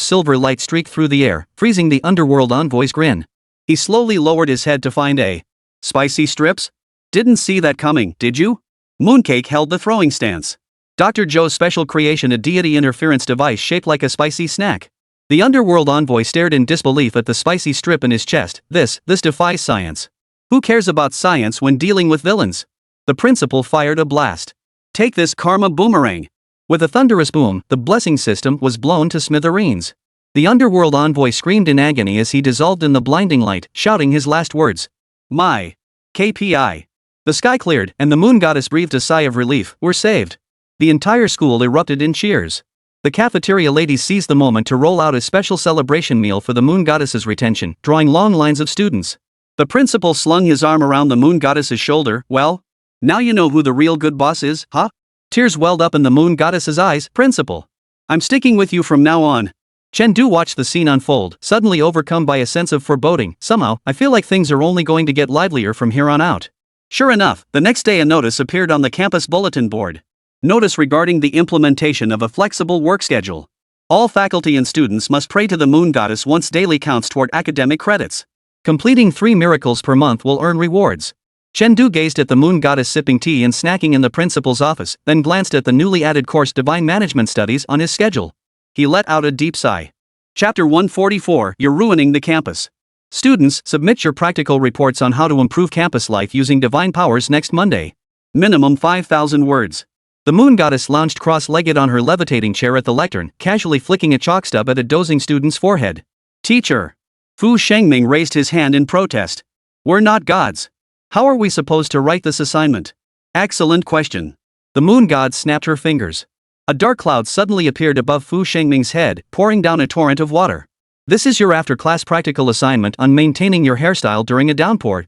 silver light streaked through the air, freezing the underworld envoy's grin. He slowly lowered his head to find a spicy strips? Didn't see that coming, did you? Mooncake held the throwing stance. Dr. Joe's special creation, a deity interference device shaped like a spicy snack. The underworld envoy stared in disbelief at the spicy strip in his chest. This defies science. Who cares about science when dealing with villains? The principal fired a blast. Take this karma boomerang. With a thunderous boom, the blessing system was blown to smithereens. The underworld envoy screamed in agony as he dissolved in the blinding light, shouting his last words. My KPI. The sky cleared, and the moon goddess breathed a sigh of relief. We're saved. The entire school erupted in cheers. The cafeteria ladies seized the moment to roll out a special celebration meal for the moon goddess's retention, drawing long lines of students. The principal slung his arm around the moon goddess's shoulder. Well? Now you know who the real good boss is, huh? Tears welled up in the moon goddess's eyes. Principal, I'm sticking with you from now on. Chen Du watched the scene unfold, suddenly overcome by a sense of foreboding. Somehow, I feel like things are only going to get livelier from here on out. Sure enough, the next day a notice appeared on the campus bulletin board. Notice regarding the implementation of a flexible work schedule. All faculty and students must pray to the moon goddess once daily counts toward academic credits. Completing 3 miracles per month will earn rewards. Chen Du gazed at the moon goddess sipping tea and snacking in the principal's office, then glanced at the newly added course Divine Management Studies on his schedule. He let out a deep sigh. Chapter 144, You're Ruining the Campus. Students, submit your practical reports on how to improve campus life using divine powers next Monday. Minimum 5,000 words. The moon goddess lounged cross-legged on her levitating chair at the lectern, casually flicking a chalk stub at a dozing student's forehead. Teacher. Fu Shengming raised his hand in protest. We're not gods. How are we supposed to write this assignment? Excellent question. The moon god snapped her fingers. A dark cloud suddenly appeared above Fu Shengming's head, pouring down a torrent of water. This is your after-class practical assignment on maintaining your hairstyle during a downpour.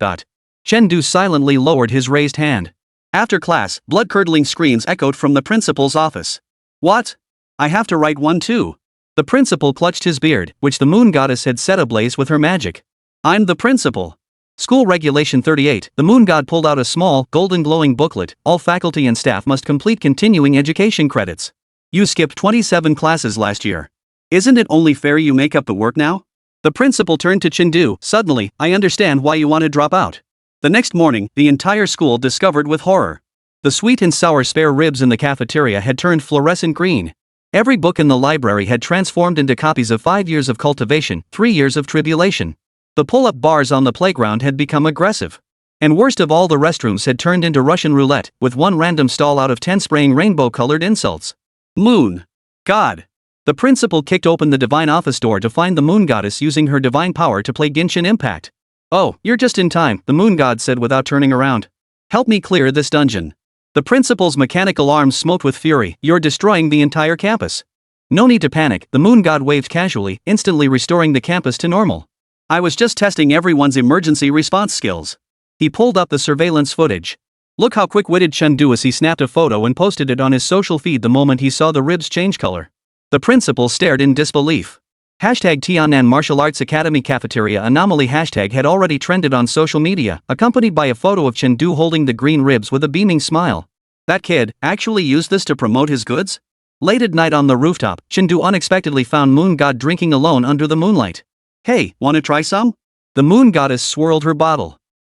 Chen Du silently lowered his raised hand. After class, blood-curdling screams echoed from the principal's office. What? I have to write one too. The principal clutched his beard, which the moon goddess had set ablaze with her magic. I'm the principal. School Regulation 38, the moon god pulled out a small, golden glowing booklet. All faculty and staff must complete continuing education credits. You skipped 27 classes last year. Isn't it only fair you make up the work now? The principal turned to Chen Du. Suddenly, I understand why you want to drop out. The next morning, the entire school discovered with horror. The sweet and sour spare ribs in the cafeteria had turned fluorescent green. Every book in the library had transformed into copies of 5 years of cultivation, 3 years of tribulation. The pull-up bars on the playground had become aggressive. And worst of all, the restrooms had turned into Russian roulette, with one random stall out of 10 spraying rainbow-colored insults. Moon. God. The principal kicked open the divine office door to find the moon goddess using her divine power to play Genshin Impact. Oh, you're just in time, the moon god said without turning around. Help me clear this dungeon. The principal's mechanical arms smote with fury. You're destroying the entire campus. No need to panic, the moon god waved casually, instantly restoring the campus to normal. I was just testing everyone's emergency response skills. He pulled up the surveillance footage. Look how quick-witted Chen Du was. He snapped a photo and posted it on his social feed the moment he saw the ribs change color. The principal stared in disbelief. Hashtag Tianan Martial Arts Academy Cafeteria Anomaly hashtag had already trended on social media, accompanied by a photo of Chen Du holding the green ribs with a beaming smile. That kid actually used this to promote his goods? Late at night on the rooftop, Chen Du unexpectedly found Moon God drinking alone under the moonlight. Hey, wanna try some? The moon goddess swirled her bottle.